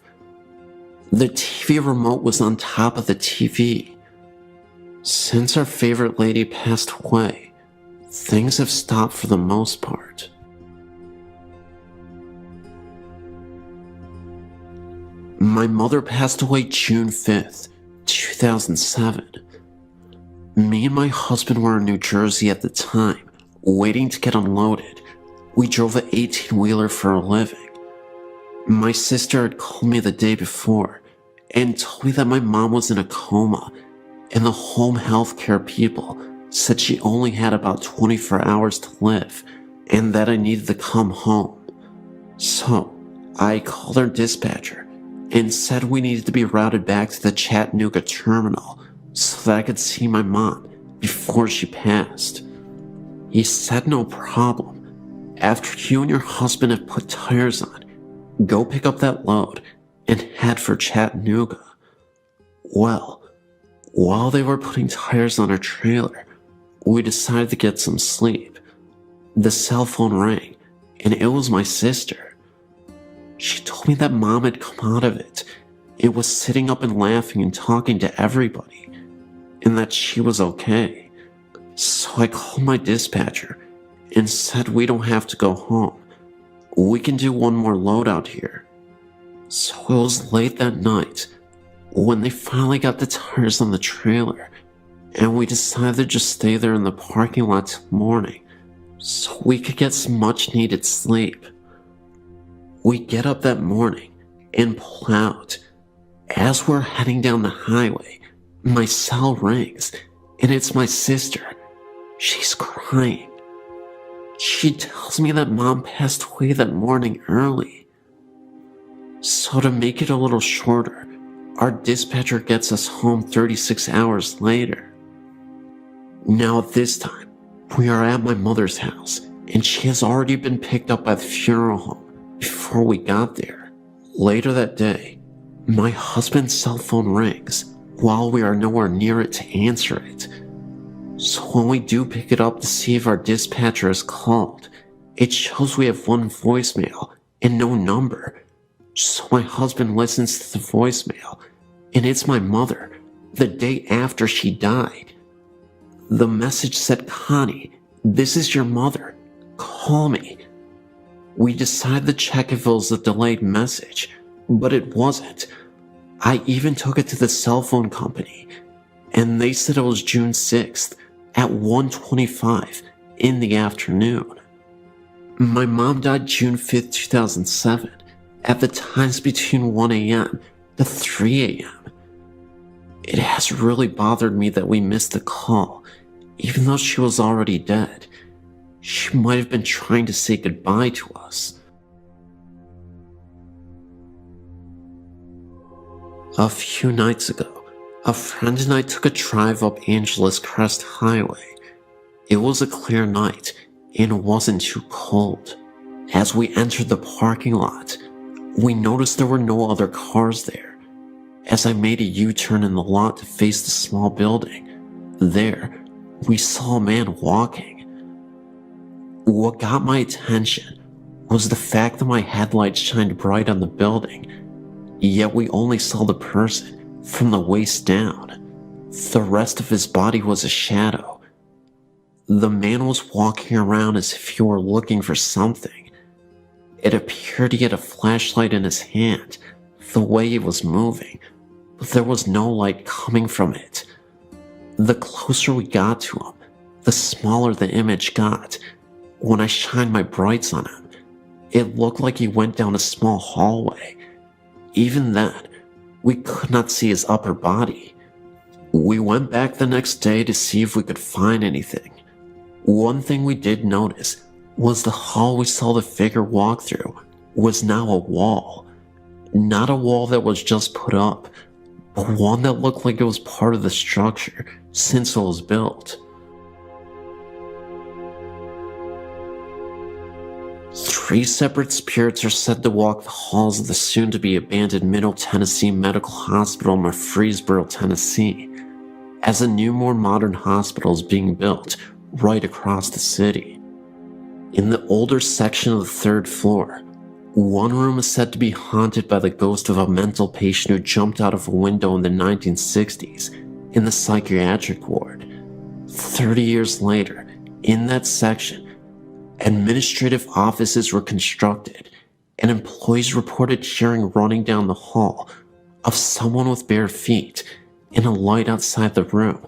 The TV remote was on top of the TV. Since our favorite lady passed away, things have stopped for the most part. My mother passed away June 5th, 2007. Me and my husband were in New Jersey at the time, waiting to get unloaded. We drove an 18-wheeler for a living. My sister had called me the day before and told me that my mom was in a coma, and the home health care people said she only had about 24 hours to live and that I needed to come home. So I called our dispatcher and said we needed to be routed back to the Chattanooga terminal so that I could see my mom before she passed. He said no problem. After you and your husband have put tires on, go pick up that load and head for Chattanooga. Well, while they were putting tires on our trailer, we decided to get some sleep. The cell phone rang, and it was my sister. She told me that Mom had come out of it. It was sitting up and laughing and talking to everybody, and that she was okay. So I called my dispatcher and said we don't have to go home. We can do one more load out here. So it was late that night when they finally got the tires on the trailer, and we decided to just stay there in the parking lot till morning so we could get some much needed sleep. We get up that morning and pull out. As we're heading down the highway, my cell rings, and it's my sister. She's crying. She tells me that Mom passed away that morning early. So to make it a little shorter, our dispatcher gets us home 36 hours later. Now at this time, we are at my mother's house, and she has already been picked up by the funeral home before we got there. Later that day, my husband's cell phone rings while we are nowhere near it to answer it. So when we do pick it up to see if our dispatcher is called, it shows we have one voicemail and no number. So my husband listens to the voicemail, and it's my mother, the day after she died. The message said, "Connie, this is your mother. Call me." We decided to check if it was a delayed message, but it wasn't. I even took it to the cell phone company, and they said it was June 6th at 1:25 in the afternoon. My mom died June 5th, 2007, at the times between 1 a.m. to 3 a.m. It has really bothered me that we missed the call, even though she was already dead. She might have been trying to say goodbye to us. A few nights ago, a friend and I took a drive up Angeles Crest Highway. It was a clear night and it wasn't too cold. As we entered the parking lot, we noticed there were no other cars there. As I made a U-turn in the lot to face the small building, there, we saw a man walking. What got my attention was the fact that my headlights shined bright on the building, yet we only saw the person from the waist down. The rest of his body was a shadow. The man was walking around as if he were looking for something. It appeared he had a flashlight in his hand, the way he was moving, but there was no light coming from it. The closer we got to him, the smaller the image got. When I shined my brights on him, it looked like he went down a small hallway. Even then, we could not see his upper body. We went back the next day to see if we could find anything. One thing we did notice was the hall we saw the figure walk through was now a wall. Not a wall that was just put up, but one that looked like it was part of the structure since it was built. 3 separate spirits are said to walk the halls of the soon-to-be-abandoned Middle Tennessee Medical Hospital in Murfreesboro, Tennessee, as a new, more modern hospital is being built right across the city. In the older section of the 3rd floor, one room is said to be haunted by the ghost of a mental patient who jumped out of a window in the 1960s in the psychiatric ward. 30 years later, in that section, administrative offices were constructed, and employees reported hearing running down the hall of someone with bare feet, and a light outside the room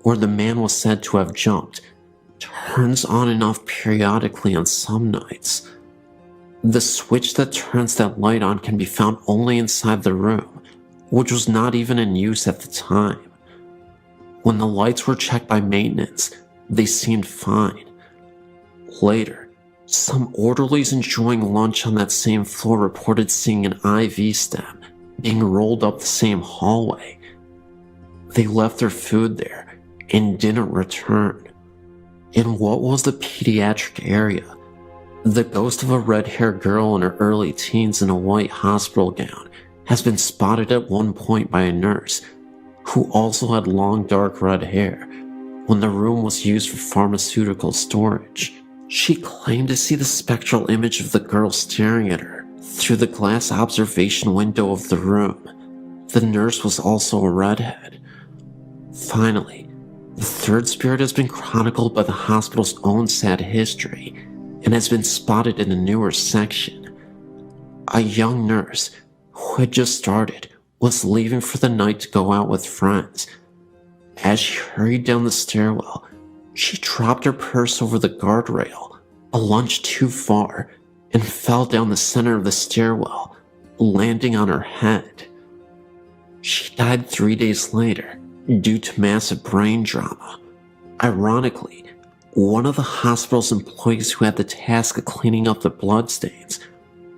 where the man was said to have jumped turns on and off periodically on some nights. The switch that turns that light on can be found only inside the room, which was not even in use at the time. When the lights were checked by maintenance, they seemed fine. Later, some orderlies enjoying lunch on that same floor reported seeing an IV stem being rolled up the same hallway. They left their food there and didn't return. In what was the pediatric area, the ghost of a red-haired girl in her early teens in a white hospital gown has been spotted at one point by a nurse who also had long dark red hair when the room was used for pharmaceutical storage. She claimed to see the spectral image of the girl staring at her through the glass observation window of the room. The nurse was also a redhead. Finally, the 3rd spirit has been chronicled by the hospital's own sad history and has been spotted in a newer section. A young nurse who had just started was leaving for the night to go out with friends. As she hurried down the stairwell, she dropped her purse over the guardrail, a lunge too far, and fell down the center of the stairwell, landing on her head. She died 3 days later due to massive brain trauma. Ironically, One of the hospital's employees who had the task of cleaning up the bloodstains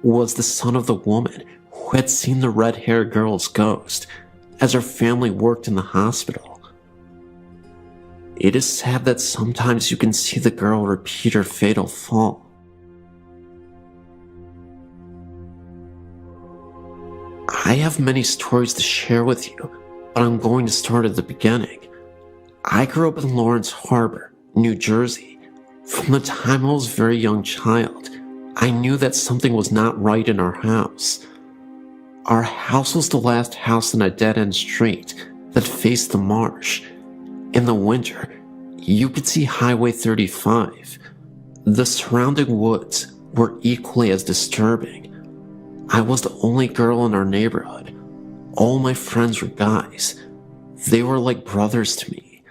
was the son of the woman who had seen the red-haired girl's ghost as her family worked in the hospital. It is sad that sometimes you can see the girl repeat her fatal fall. I have many stories to share with you, but I'm going to start at the beginning. I grew up in Lawrence Harbor, New Jersey. From the time I was a very young child, I knew that something was not right in our house. Our house was the last house in a dead-end street that faced the marsh. In the winter, you could see Highway 35. The surrounding woods were equally as disturbing. I was the only girl in our neighborhood. All my friends were guys. They were like brothers to me.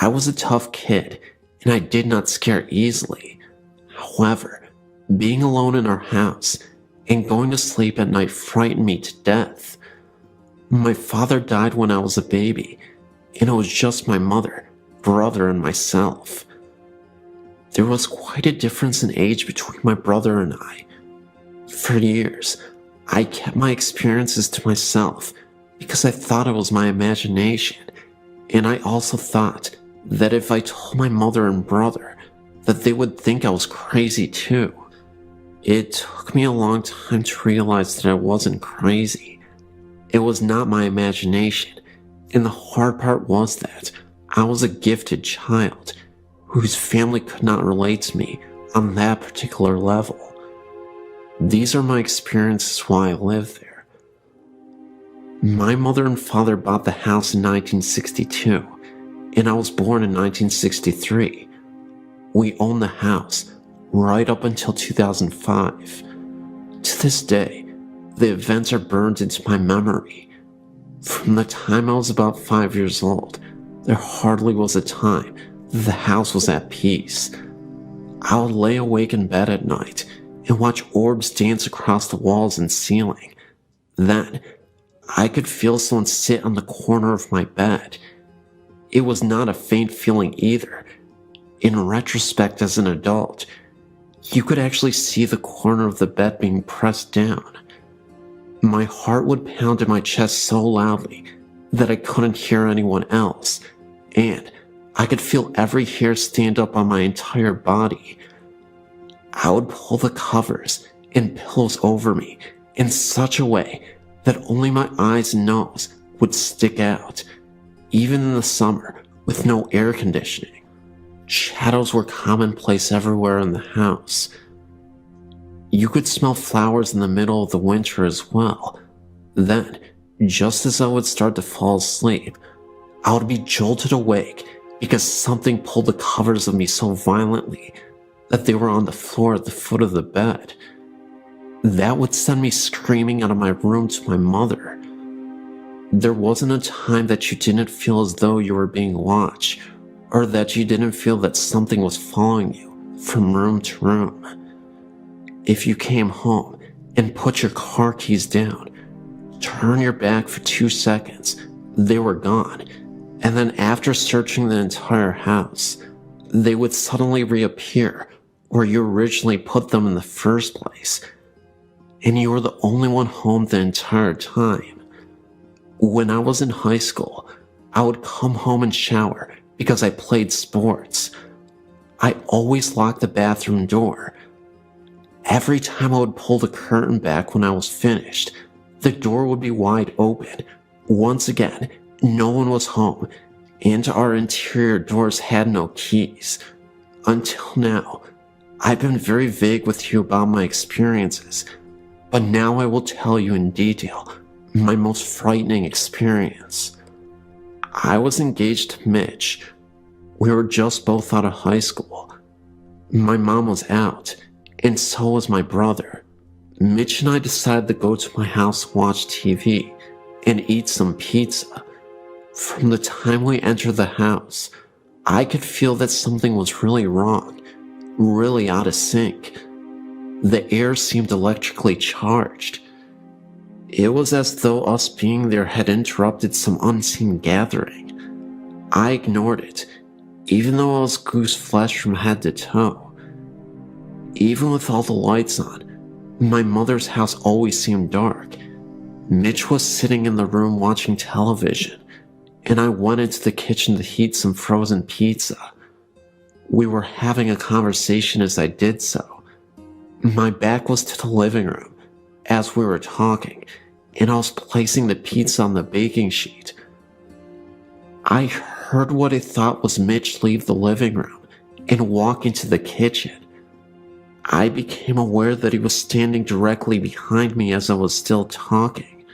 I was a tough kid, and I did not scare easily. However, being alone in our house and going to sleep at night frightened me to death. My father died when I was a baby, and it was just my mother, brother, and myself. There was quite a difference in age between my brother and I. For years, I kept my experiences to myself because I thought it was my imagination, and I also thought that if I told my mother and brother, that they would think I was crazy too. It took me a long time to realize that I wasn't crazy. It was not my imagination, and the hard part was that I was a gifted child whose family could not relate to me on that particular level. These are my experiences while I lived there. My mother and father bought the house in 1962, and I was born in 1963. We owned the house right up until 2005. To this day, the events are burned into my memory. From the time I was about 5 years old, there hardly was a time that the house was at peace. I would lay awake in bed at night and watch orbs dance across the walls and ceiling. Then, I could feel someone sit on the corner of my bed. It was not a faint feeling either. In retrospect, as an adult, you could actually see the corner of the bed being pressed down. My heart would pound in my chest so loudly that I couldn't hear anyone else, and I could feel every hair stand up on my entire body. I would pull the covers and pillows over me in such a way that only my eyes and nose would stick out, even in the summer with no air conditioning. Shadows were commonplace everywhere in the house. You could smell flowers in the middle of the winter as well. Then, just as I would start to fall asleep, I would be jolted awake because something pulled the covers of me so violently that they were on the floor at the foot of the bed. That would send me screaming out of my room to my mother. There wasn't a time that you didn't feel as though you were being watched, or that you didn't feel that something was following you from room to room. If you came home and put your car keys down, turn your back for 2 seconds, they were gone, and then after searching the entire house, they would suddenly reappear where you originally put them in the first place, and you were the only one home the entire time. When I was in high school, I would come home and shower because I played sports. I always locked the bathroom door. Every time I would pull the curtain back when I was finished, the door would be wide open. Once again, no one was home, and our interior doors had no keys. Until now, I've been very vague with you about my experiences, but now I will tell you in detail my most frightening experience. I was engaged to Mitch. We were just both out of high school. My mom was out, and so was my brother. Mitch and I decided to go to my house, watch TV, and eat some pizza. From the time we entered the house, I could feel that something was really wrong, really out of sync. The air seemed electrically charged. It was as though us being there had interrupted some unseen gathering. I ignored it, even though I was goose flesh from head to toe. Even with all the lights on, my mother's house always seemed dark. Mitch was sitting in the room watching television, and I went into the kitchen to heat some frozen pizza. We were having a conversation as I did so. My back was to the living room as we were talking, and I was placing the pizza on the baking sheet. I heard what I thought was Mitch leave the living room and walk into the kitchen. I became aware that he was standing directly behind me as I was still talking.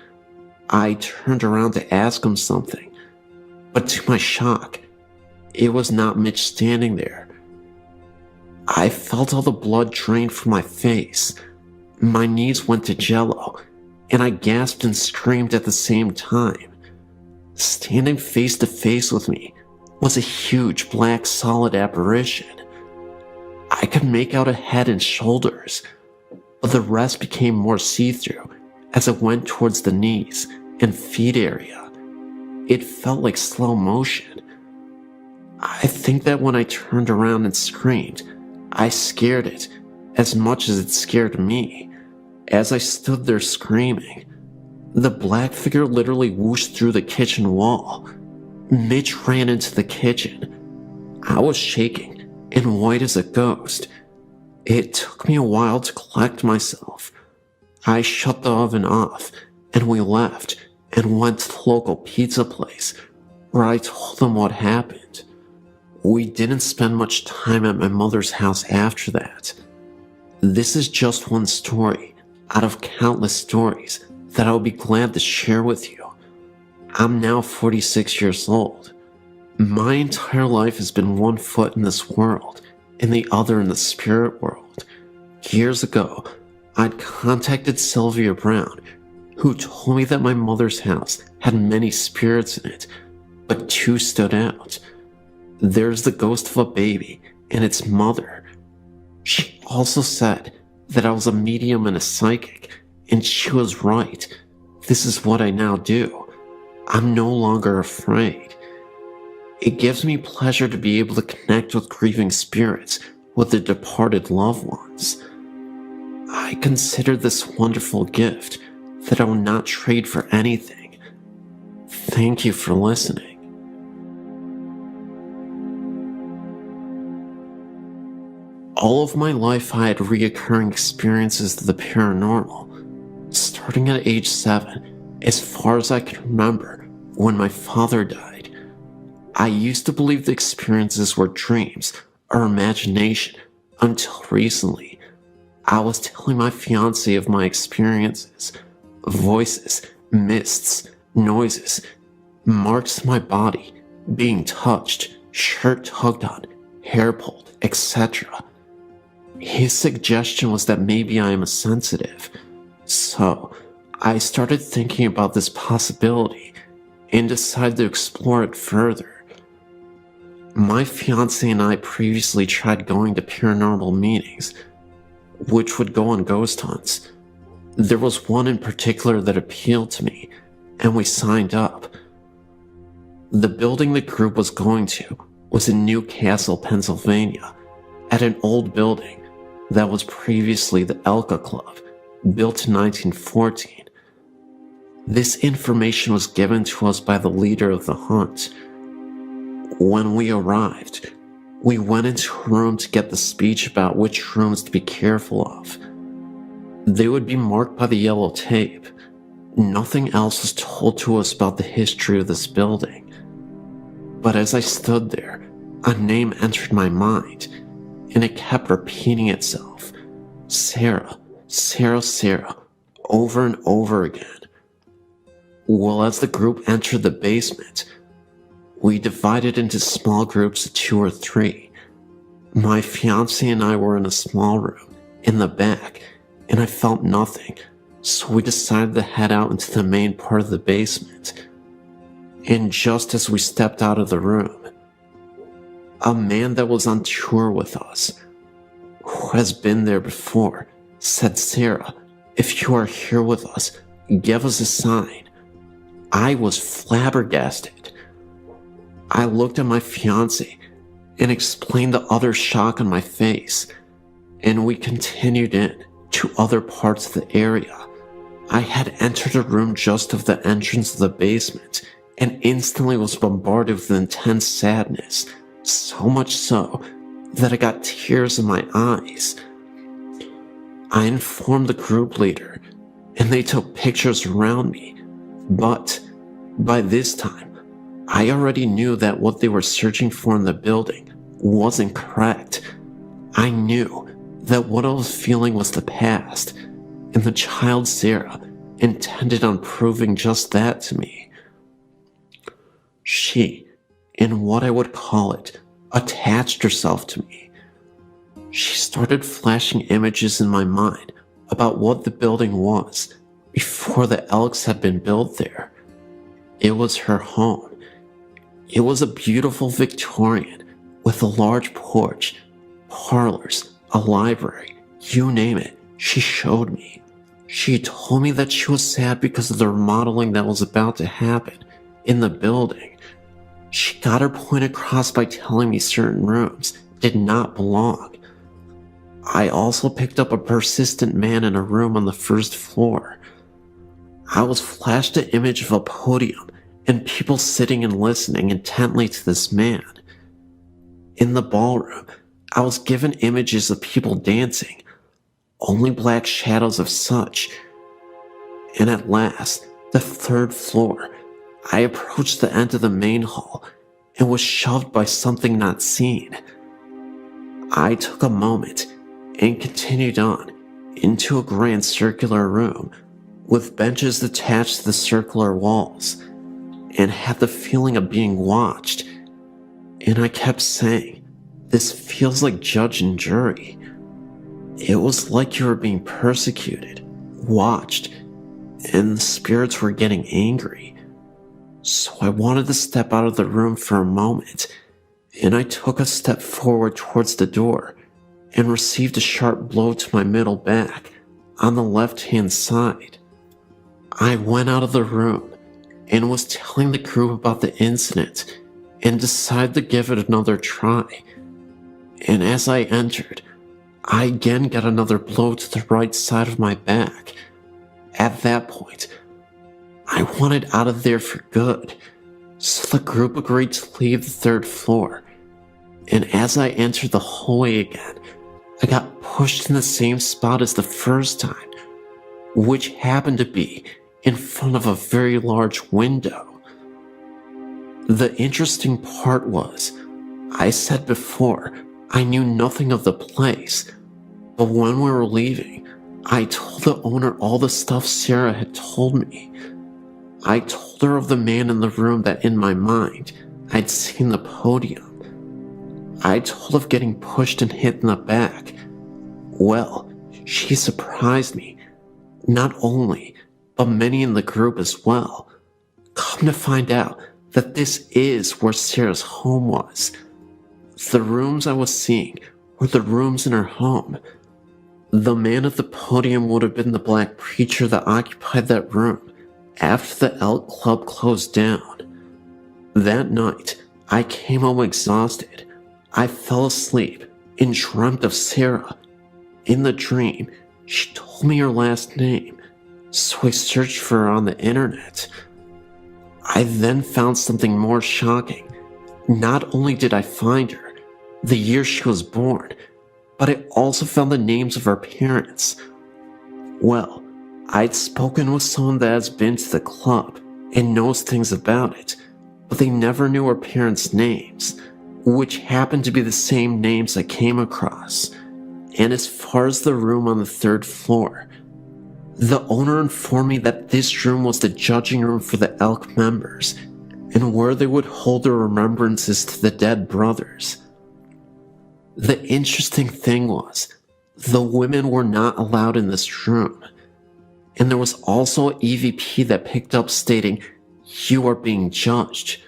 I turned around to ask him something, but to my shock, it was not Mitch standing there. I felt all the blood drain from my face. My knees went to jello, and I gasped and screamed at the same time. Standing face to face with me was a huge black solid apparition. I could make out a head and shoulders, but the rest became more see-through as it went towards the knees and feet area. It felt like slow motion. I think that when I turned around and screamed, I scared it as much as it scared me. As I stood there screaming, the black figure literally whooshed through the kitchen wall. Mitch ran into the kitchen. I was shaking and white as a ghost. It took me a while to collect myself. I shut the oven off, and we left and went to the local pizza place, where I told them what happened. We didn't spend much time at my mother's house after that. This is just one story out of countless stories that I'll be glad to share with you. I'm now 46 years old. My entire life has been one foot in this world and the other in the spirit world. Years ago, I'd contacted Sylvia Brown, who told me that my mother's house had many spirits in it, but two stood out. There's the ghost of a baby and its mother. She also said that I was a medium and a psychic, and she was right. This is what I now do. I'm no longer afraid. It gives me pleasure to be able to connect with grieving spirits, with their departed loved ones. I consider this wonderful gift that I will not trade for anything. Thank you for listening. All of my life I had reoccurring experiences of the paranormal, starting at age 7, as far as I can remember, when my father died. I used to believe the experiences were dreams or imagination until recently. I was telling my fiancé of my experiences, voices, mists, noises, marks on my body, being touched, shirt tugged on, hair pulled, etc. His suggestion was that maybe I am a sensitive. So, I started thinking about this possibility and decided to explore it further. My fiancé and I previously tried going to paranormal meetings, which would go on ghost hunts. There was one in particular that appealed to me, and we signed up. The building the group was going to was in Newcastle, Pennsylvania, at an old building that was previously the Elka Club, built in 1914. This information was given to us by the leader of the hunt. When we arrived, we went into a room to get the speech about which rooms to be careful of. They would be marked by the yellow tape. Nothing else was told to us about the history of this building. But as I stood there, a name entered my mind, and it kept repeating itself. Sarah, Sarah, Sarah, over and over again. Well, as the group entered the basement, we divided into small groups of 2 or 3. My fiancé and I were in a small room in the back, and I felt nothing, so we decided to head out into the main part of the basement. And just as we stepped out of the room, a man that was on tour with us, who has been there before, said, "Sarah, if you are here with us, give us a sign." I was flabbergasted. I looked at my fiancé, and explained the utter shock on my face, and we continued in to other parts of the area. I had entered a room just of the entrance of the basement and instantly was bombarded with intense sadness, so much so that I got tears in my eyes. I informed the group leader, and they took pictures around me, but by this time, I already knew that what they were searching for in the building wasn't correct. I knew that what I was feeling was the past, and the child Sarah intended on proving just that to me. She, in what I would call it, attached herself to me. She started flashing images in my mind about what the building was before the Elks had been built there. It was her home. It was a beautiful Victorian with a large porch, parlors, a library, you name it, she showed me. She told me that she was sad because of the remodeling that was about to happen in the building. She got her point across by telling me certain rooms did not belong. I also picked up a persistent man in a room on the first floor. I was flashed an image of a podium and people sitting and listening intently to this man. In the ballroom, I was given images of people dancing, only black shadows of such. And at last, the third floor, I approached the end of the main hall and was shoved by something not seen. I took a moment and continued on into a grand circular room with benches attached to the circular walls, and had the feeling of being watched. And I kept saying, this feels like judge and jury. It was like you were being persecuted, watched, and the spirits were getting angry. So I wanted to step out of the room for a moment, and I took a step forward towards the door and received a sharp blow to my middle back on the left-hand side. I went out of the room and was telling the group about the incident and decided to give it another try. And as I entered, I again got another blow to the right side of my back. At that point, I wanted out of there for good, so the group agreed to leave the third floor. And as I entered the hallway again, I got pushed in the same spot as the first time, which happened to be in front of a very large window. The interesting part was, I said before, I knew nothing of the place, but when we were leaving, I told the owner all the stuff Sarah had told me. I told her of the man in the room that in my mind, I'd seen the podium. I told of getting pushed and hit in the back. Well, she surprised me, not only, but many in the group as well. Come to find out that this is where Sarah's home was. The rooms I was seeing were the rooms in her home. The man at the podium would have been the black preacher that occupied that room after the Elk Club closed down. That night, I came home exhausted. I fell asleep and dreamt of Sarah. In the dream, she told me her last name, so I searched for her on the internet. I then found something more shocking. Not only did I find her, the year she was born, but I also found the names of her parents. Well, I'd spoken with someone that has been to the club and knows things about it, but they never knew her parents' names, which happened to be the same names I came across. And as far as the room on the third floor, the owner informed me that this room was the judging room for the Elk members, and where they would hold their remembrances to the dead brothers. The interesting thing was, the women were not allowed in this room, and there was also an EVP that picked up stating, "You are being judged."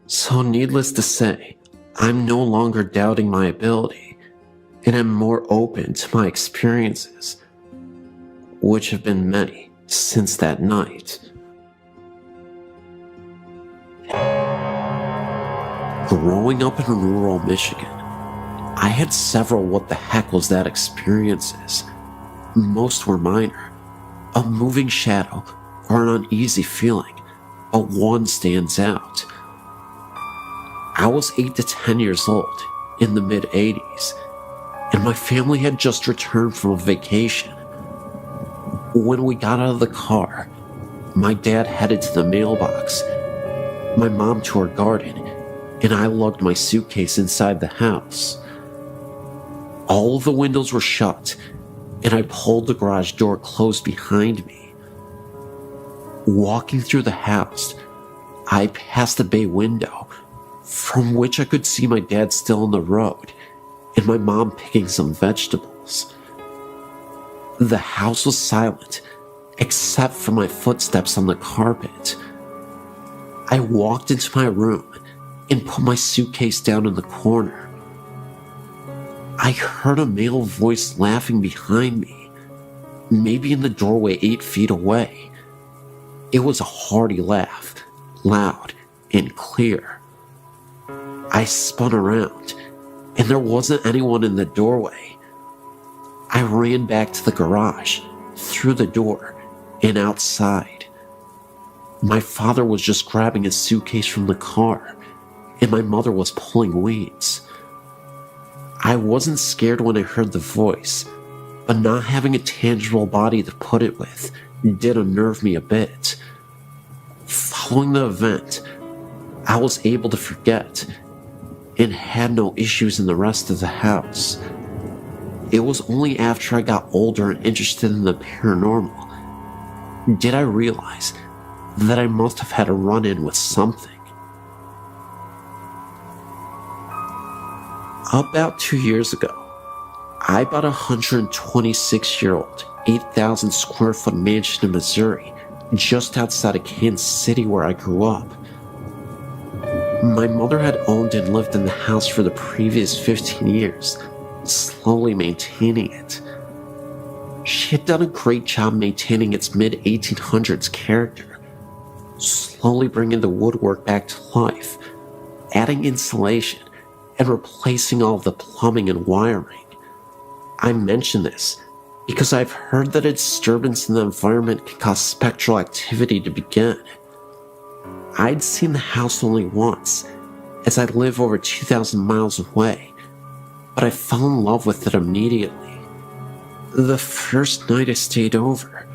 So needless to say, I'm no longer doubting my ability, and am more open to my experiences, which have been many since that night. Growing up in rural Michigan, I had several what the heck was that experiences. Most were minor, a moving shadow or an uneasy feeling, but one stands out. I was 8 to 10 years old in the mid-80s, and my family had just returned from a vacation. When we got out of the car, my dad headed to the mailbox, my mom to her garden, and I lugged my suitcase inside the house. All of the windows were shut, and I pulled the garage door closed behind me. Walking through the house, I passed a bay window, from which I could see my dad still on the road, and my mom picking some vegetables. The house was silent, except for my footsteps on the carpet. I walked into my room and put my suitcase down in the corner. I heard a male voice laughing behind me, maybe in the doorway 8 feet away. It was a hearty laugh, loud and clear. I spun around, and there wasn't anyone in the doorway. I ran back to the garage, through the door, and outside. My father was just grabbing his suitcase from the car, and my mother was pulling weeds. I wasn't scared when I heard the voice, but not having a tangible body to put it with did unnerve me a bit. Following the event, I was able to forget and had no issues in the rest of the house. It was only after I got older and interested in the paranormal did I realize that I must have had a run-in with something. About 2 years ago, I bought a 126-year-old, 8,000 square foot mansion in Missouri, just outside of Kansas City where I grew up. My mother had owned and lived in the house for the previous 15 years, slowly maintaining it. She had done a great job maintaining its mid-1800s character, slowly bringing the woodwork back to life, adding insulation, and replacing all of the plumbing and wiring. I mention this because I've heard that a disturbance in the environment can cause spectral activity to begin. I'd seen the house only once, as I live over 2,000 miles away, but I fell in love with it immediately. The first night I stayed over,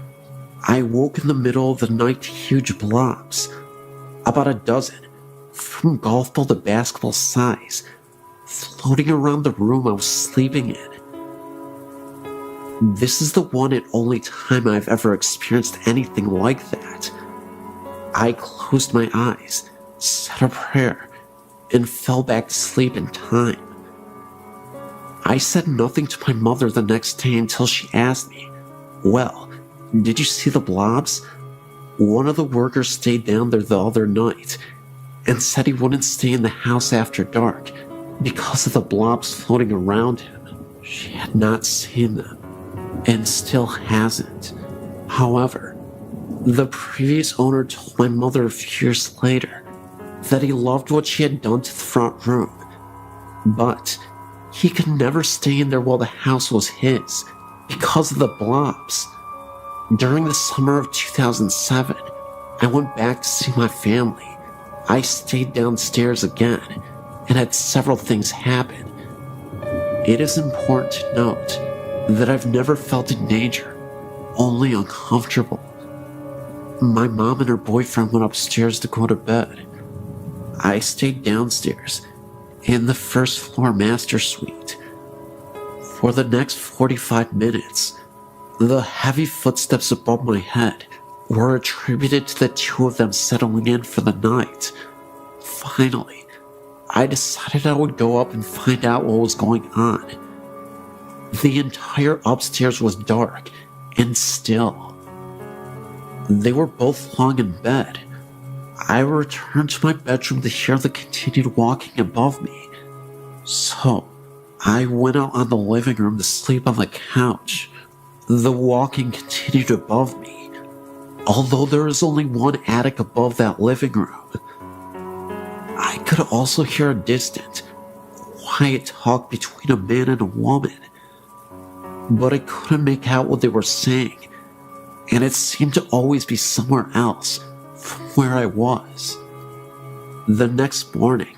I woke in the middle of the night to huge blobs, about a dozen, from golf ball to basketball size, floating around the room I was sleeping in. This is the one and only time I've ever experienced anything like that. I closed my eyes, said a prayer, and fell back to sleep in time. I said nothing to my mother the next day until she asked me, "Well, did you see the blobs?" One of the workers stayed down there the other night and said he wouldn't stay in the house after dark because of the blobs floating around him. She had not seen them, and still hasn't. However, the previous owner told my mother a few years later that he loved what she had done to the front room, but he could never stay in there while the house was his because of the blobs. During the summer of 2007, I went back to see my family. I stayed downstairs again and had several things happen. It is important to note that I've never felt in danger, only uncomfortable. My mom and her boyfriend went upstairs to go to bed. I stayed downstairs in the first floor master suite. For the next 45 minutes, the heavy footsteps above my head were attributed to the two of them settling in for the night. Finally, I decided I would go up and find out what was going on. The entire upstairs was dark and still. They were both long in bed. I returned to my bedroom to hear the continued walking above me. So, I went out on the living room to sleep on the couch. The walking continued above me, although there is only one attic above that living room. I could also hear a distant, quiet talk between a man and a woman, but I couldn't make out what they were saying, and it seemed to always be somewhere else from where I was. The next morning,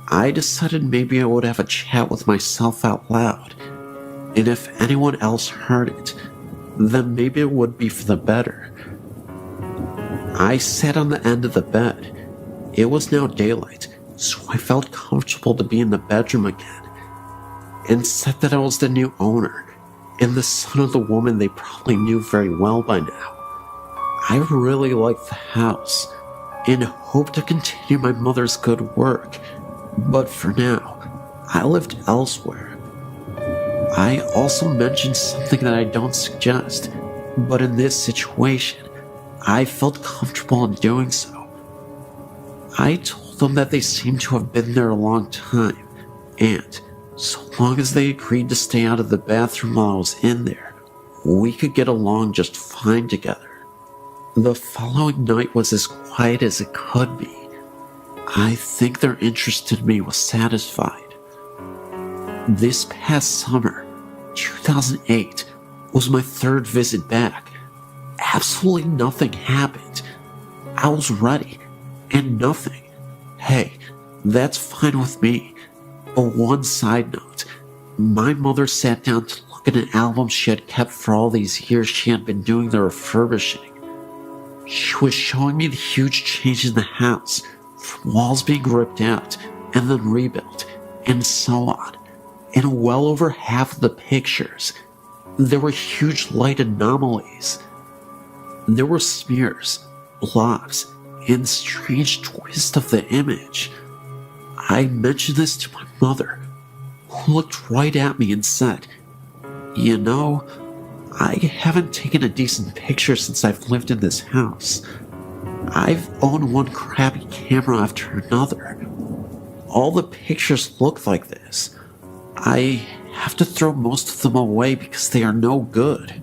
I decided maybe I would have a chat with myself out loud, and if anyone else heard it, then maybe it would be for the better. I sat on the end of the bed. It was now daylight, so I felt comfortable to be in the bedroom again, and said that I was the new owner and the son of the woman they probably knew very well by now. I really liked the house and hoped to continue my mother's good work, but for now, I lived elsewhere. I also mentioned something that I don't suggest, but in this situation, I felt comfortable in doing so. I told them that they seemed to have been there a long time, and so long as they agreed to stay out of the bathroom while I was in there, we could get along just fine together. The following night was as quiet as it could be. I think their interest in me was satisfied. This past summer, 2008, was my third visit back. Absolutely nothing happened. I was ready, and nothing. Hey, that's fine with me. But one side note, my mother sat down to look at an album she had kept for all these years she had been doing the refurbishing. She was showing me the huge change in the house, from walls being ripped out and then rebuilt, and so on. In well over half of the pictures, there were huge light anomalies. There were smears, blobs, and strange twists of the image. I mentioned this to my mother, who looked right at me and said, "You know, I haven't taken a decent picture since I've lived in this house. I've owned one crappy camera after another. All the pictures look like this. I have to throw most of them away because they are no good."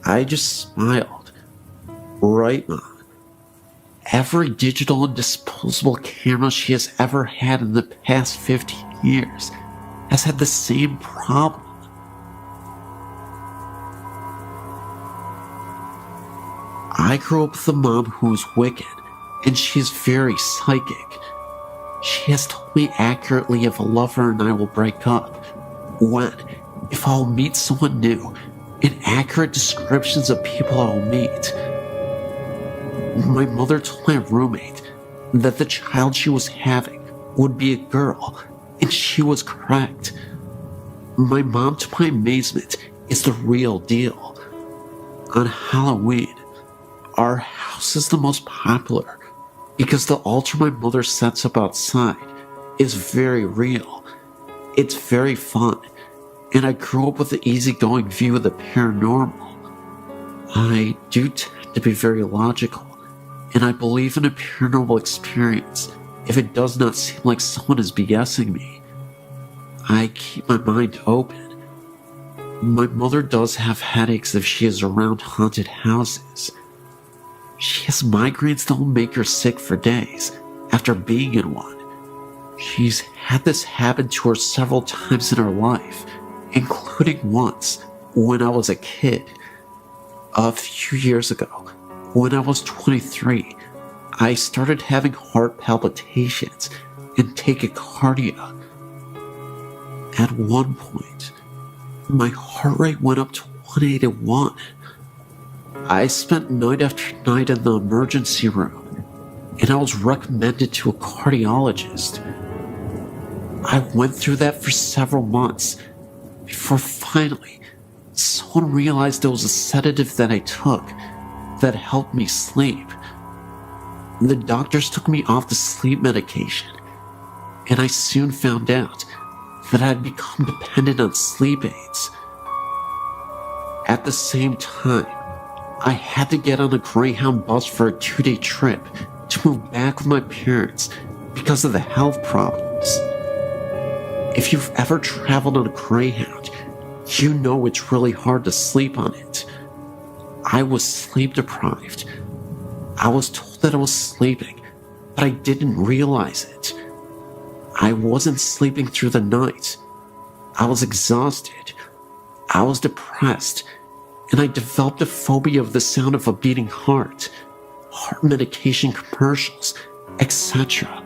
I just smiled. Right, Mom. Every digital and disposable camera she has ever had in the past 15 years has had the same problem. I grew up with a mom who was wicked, and she is very psychic. She has told me accurately if a lover and I will break up, when, if I'll meet someone new, and accurate descriptions of people I'll meet. My mother told my roommate that the child she was having would be a girl, and she was correct. My mom, to my amazement, is the real deal. On Halloween, our house is the most popular because the altar my mother sets up outside is very real. It's very fun, and I grew up with the easygoing view of the paranormal. I do tend to be very logical, and I believe in a paranormal experience if it does not seem like someone is BSing me. I keep my mind open. My mother does have headaches if she is around haunted houses. She has migraines that will make her sick for days after being in one. She's had this happen to her several times in her life, including once when I was a kid. A few years ago, when I was 23, I started having heart palpitations and tachycardia. At one point, my heart rate went up to 181. I spent night after night in the emergency room, and I was recommended to a cardiologist. I went through that for several months before finally someone realized it was a sedative that I took that helped me sleep. The doctors took me off the sleep medication, and I soon found out that I'd become dependent on sleep aids. At the same time, I had to get on a Greyhound bus for a 2-day trip to move back with my parents because of the health problems. If you've ever traveled on a Greyhound, you know it's really hard to sleep on it. I was sleep deprived. I was told that I was sleeping, but I didn't realize it. I wasn't sleeping through the night. I was exhausted. I was depressed, and I developed a phobia of the sound of a beating heart medication commercials, etc.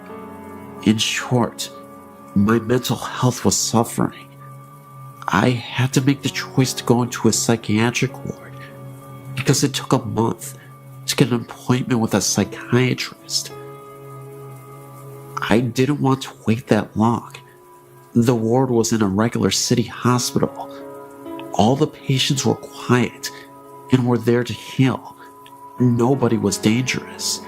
In short, my mental health was suffering. I had to make the choice to go into a psychiatric ward because it took a month to get an appointment with a psychiatrist. I didn't want to wait that long. The ward was in a regular city hospital. All the patients were quiet and were there to heal. Nobody was dangerous.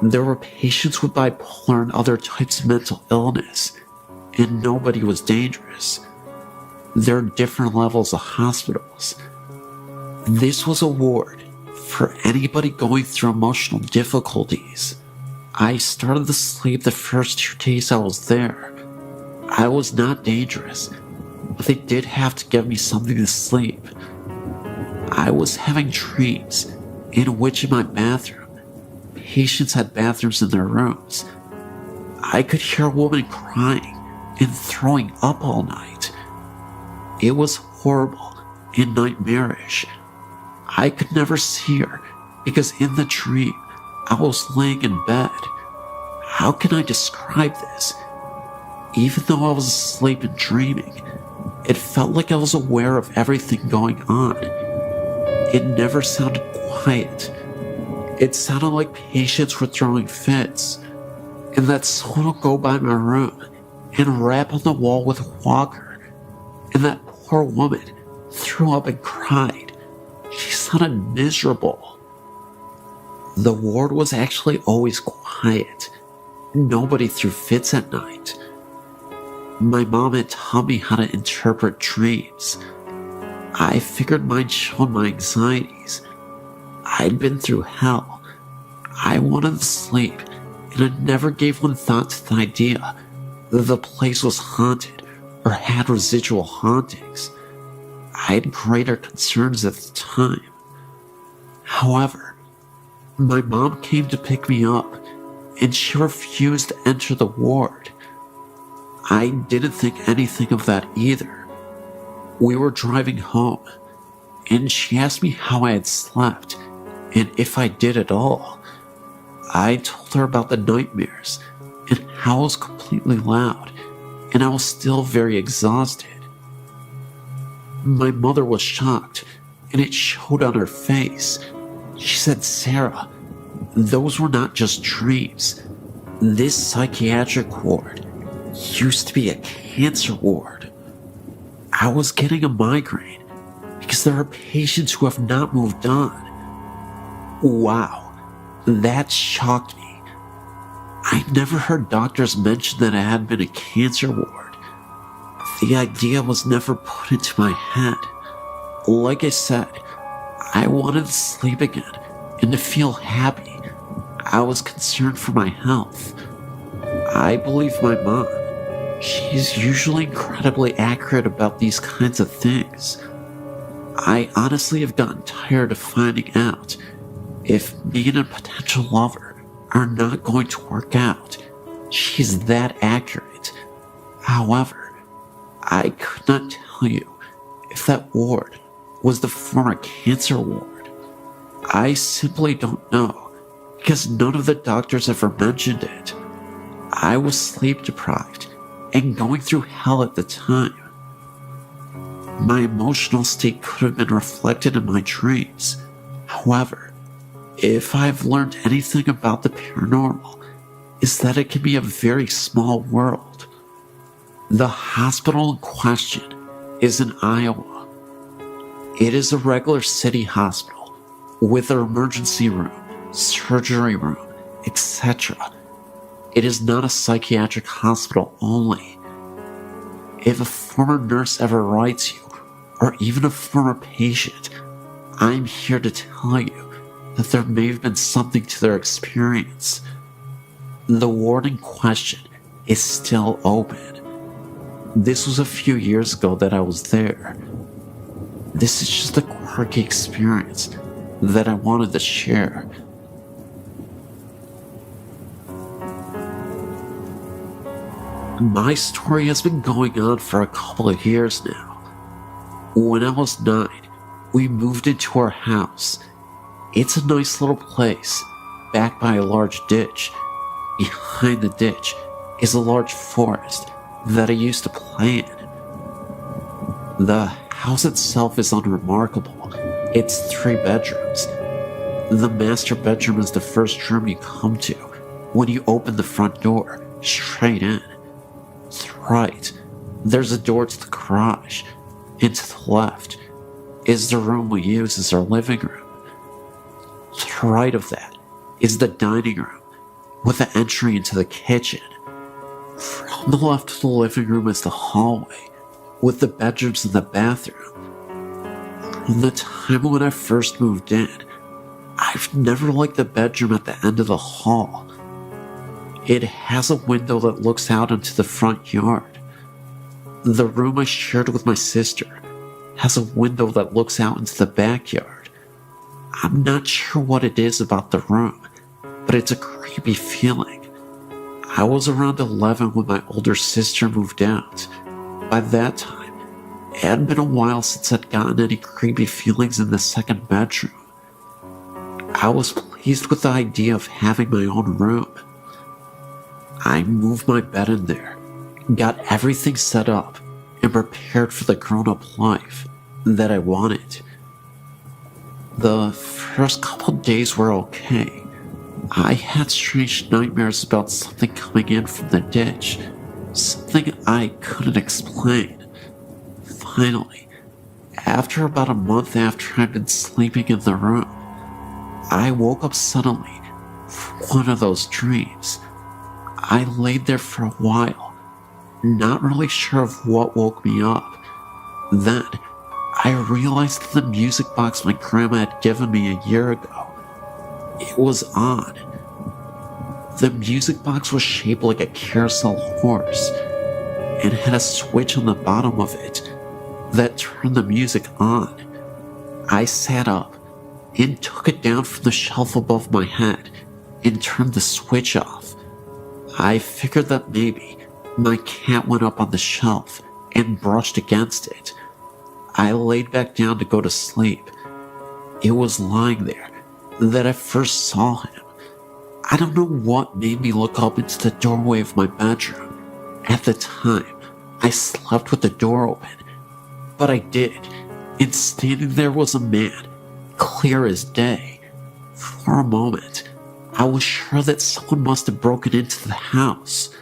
There were patients with bipolar and other types of mental illness, and nobody was dangerous. There are different levels of hospitals. This was a ward for anybody going through emotional difficulties. I started to sleep the first 2 days I was there. I was not dangerous, but they did have to give me something to sleep. I was having dreams in which in my bathroom, patients had bathrooms in their rooms. I could hear a woman crying and throwing up all night. It was horrible and nightmarish. I could never see her because in the dream, I was laying in bed. How can I describe this? Even though I was asleep and dreaming, it felt like I was aware of everything going on. It never sounded quiet. It sounded like patients were throwing fits, and that someone would go by my room and rap on the wall with a walker, and that poor woman threw up and cried. She sounded miserable. The ward was actually always quiet. Nobody threw fits at night. My mom had taught me how to interpret dreams. I figured mine showed my anxieties. I'd been through hell. I wanted to sleep, and I never gave one thought to the idea that the place was haunted or had residual hauntings. I had greater concerns at the time. However, my mom came to pick me up, and she refused to enter the ward. I didn't think anything of that either. We were driving home, and she asked me how I had slept, and if I did at all. I told her about the nightmares, and how I was completely loud, and I was still very exhausted. My mother was shocked, and it showed on her face. She said, "Sarah, those were not just dreams. This psychiatric ward used to be a cancer ward." I was getting a migraine because there are patients who have not moved on. Wow, that shocked me. I never heard doctors mention that it had been a cancer ward. The idea was never put into my head. Like I said, I wanted to sleep again and to feel happy. I was concerned for my health. I believe my mom. She's usually incredibly accurate about these kinds of things. I honestly have gotten tired of finding out if me and a potential lover are not going to work out. She's that accurate. However, I could not tell you if that ward was the former cancer ward. I simply don't know because none of the doctors ever mentioned it. I was sleep deprived and going through hell at the time. My emotional state could have been reflected in my dreams. However, if I've learned anything about the paranormal, is that it can be a very small world. The hospital in question is in Iowa. It is a regular city hospital with an emergency room, surgery room, etc. It is not a psychiatric hospital only. If a former nurse ever writes you, or even a former patient, I'm here to tell you that there may have been something to their experience. The ward in question is still open. This was a few years ago that I was there. This is just a quirky experience that I wanted to share. My story has been going on for a couple of years now. When I was 9, we moved into our house. It's a nice little place, backed by a large ditch. Behind the ditch is a large forest that I used to play in. The house itself is unremarkable. It's 3 bedrooms. The master bedroom is the first room you come to when you open the front door, straight in. To the right, there's a door to the garage, and to the left is the room we use as our living room. To the right of that is the dining room, with an entry into the kitchen. From the left of the living room is the hallway, with the bedrooms and the bathroom. From the time when I first moved in, I've never liked the bedroom at the end of the hall. It has a window that looks out into the front yard. The room I shared with my sister has a window that looks out into the backyard. I'm not sure what it is about the room, but it's a creepy feeling. I was around 11 when my older sister moved out. By that time, it had been a while since I'd gotten any creepy feelings in the second bedroom. I was pleased with the idea of having my own room. I moved my bed in there, got everything set up, and prepared for the grown-up life that I wanted. The first couple days were okay. I had strange nightmares about something coming in from the ditch, something I couldn't explain. Finally, after about a month after I'd been sleeping in the room, I woke up suddenly from one of those dreams. I laid there for a while, not really sure of what woke me up. Then, I realized that the music box my grandma had given me a year ago, it was on. The music box was shaped like a carousel horse, and had a switch on the bottom of it that turned the music on. I sat up and took it down from the shelf above my head and turned the switch off. I figured that maybe my cat went up on the shelf and brushed against it. I laid back down to go to sleep. It was lying there that I first saw him. I don't know what made me look up into the doorway of my bedroom. At the time, I slept with the door open, but I did, and standing there was a man, clear as day. For a moment, I was sure that someone must have broken into the house.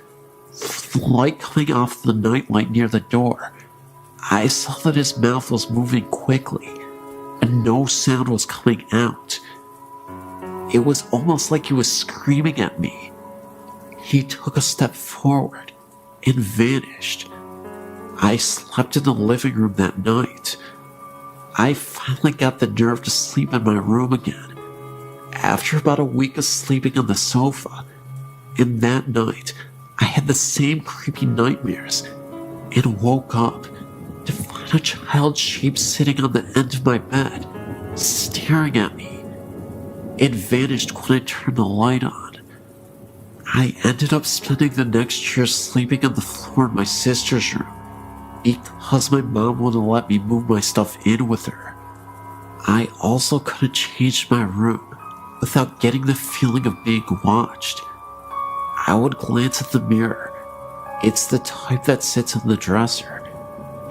With the light coming off the nightlight near the door, I saw that his mouth was moving quickly, and no sound was coming out. It was almost like he was screaming at me. He took a step forward and vanished. I slept in the living room that night. I finally got the nerve to sleep in my room again, after about a week of sleeping on the sofa. And that night, I had the same creepy nightmares and woke up to find a child's shape sitting on the end of my bed, staring at me. It vanished when I turned the light on. I ended up spending the next year sleeping on the floor in my sister's room because my mom wouldn't let me move my stuff in with her. I also couldn't change my room without getting the feeling of being watched. I would glance at the mirror. It's the type that sits on the dresser,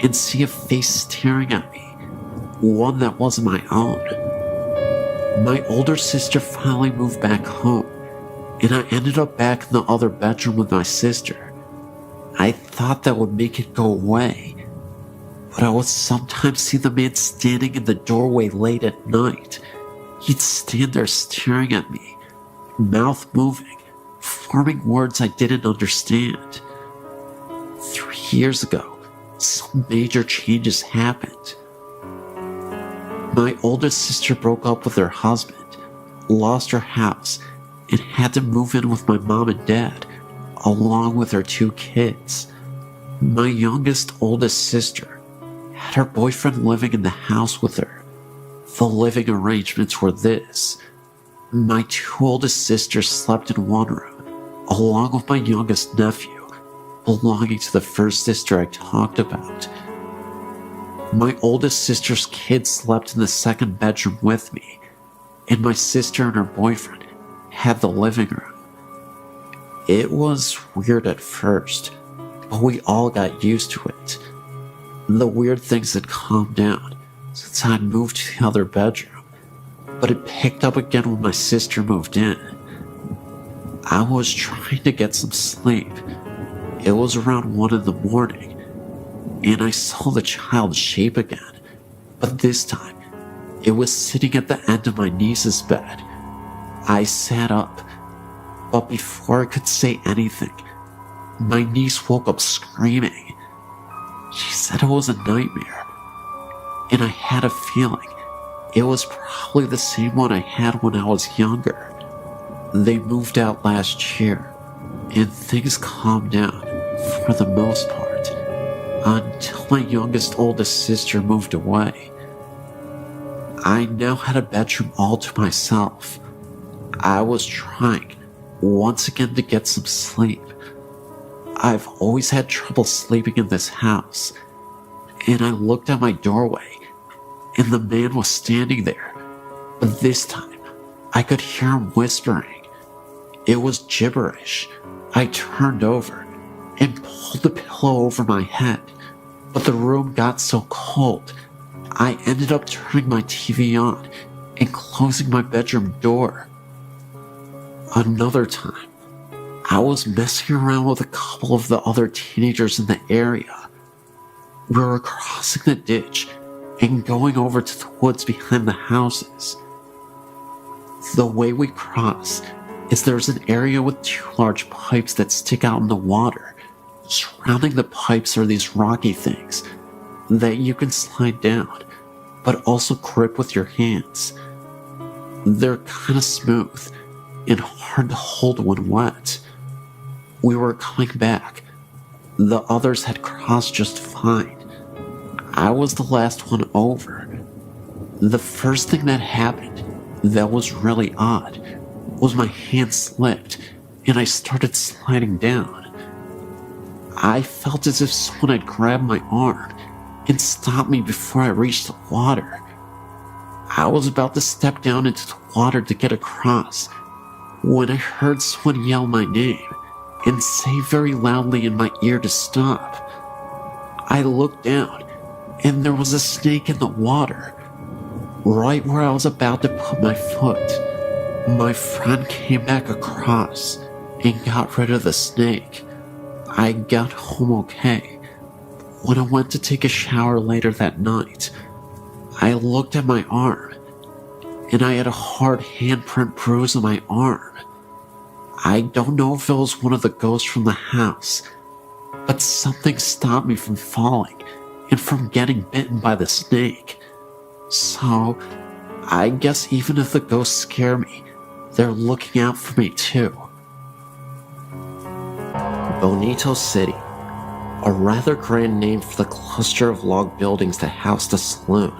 and see a face staring at me, one that wasn't my own. My older sister finally moved back home, and I ended up back in the other bedroom with my sister. I thought that would make it go away, but I would sometimes see the man standing in the doorway late at night. He'd stand there staring at me, mouth moving, forming words I didn't understand. 3 years ago, some major changes happened. My oldest sister broke up with her husband, lost her house, and had to move in with my mom and dad, along with her 2 kids. My oldest sister had her boyfriend living in the house with her. The living arrangements were this: my 2 oldest sisters slept in one room, along with my youngest nephew, belonging to the first sister I talked about. My oldest sister's kid slept in the second bedroom with me, and my sister and her boyfriend had the living room. It was weird at first, but we all got used to it. The weird things had calmed down since I'd moved to the other bedroom, but it picked up again when my sister moved in. I was trying to get some sleep. It was around 1 in the morning, and I saw the child's shape again, but this time, it was sitting at the end of my niece's bed. I sat up, but before I could say anything, my niece woke up screaming. She said it was a nightmare, and I had a feeling it was probably the same one I had when I was younger. They moved out last year, and things calmed down for the most part, until my oldest sister moved away. I now had a bedroom all to myself. I was trying once again to get some sleep. I've always had trouble sleeping in this house, and I looked at my doorway, and the man was standing there, but this time I could hear him whispering. It was gibberish. I turned over and pulled the pillow over my head, but the room got so cold, I ended up turning my TV on and closing my bedroom door. Another time, I was messing around with a couple of the other teenagers in the area. We were crossing the ditch and going over to the woods behind the houses. The way we cross is there's an area with 2 large pipes that stick out in the water. Surrounding the pipes are these rocky things that you can slide down, but also grip with your hands. They're kind of smooth and hard to hold when wet. We were coming back. The others had crossed just fine. I was the last one over. The first thing that happened that was really odd was my hand slipped and I started sliding down. I felt as if someone had grabbed my arm and stopped me before I reached the water. I was about to step down into the water to get across when I heard someone yell my name and say very loudly in my ear to stop. I looked down and there was a snake in the water, right where I was about to put my foot. My friend came back across and got rid of the snake. I got home okay. When I went to take a shower later that night, I looked at my arm, and I had a hard handprint bruise on my arm. I don't know if it was one of the ghosts from the house, but something stopped me from falling and from getting bitten by the snake. So, I guess even if the ghosts scare me, they're looking out for me too. Bonito City, a rather grand name for the cluster of log buildings that housed a saloon,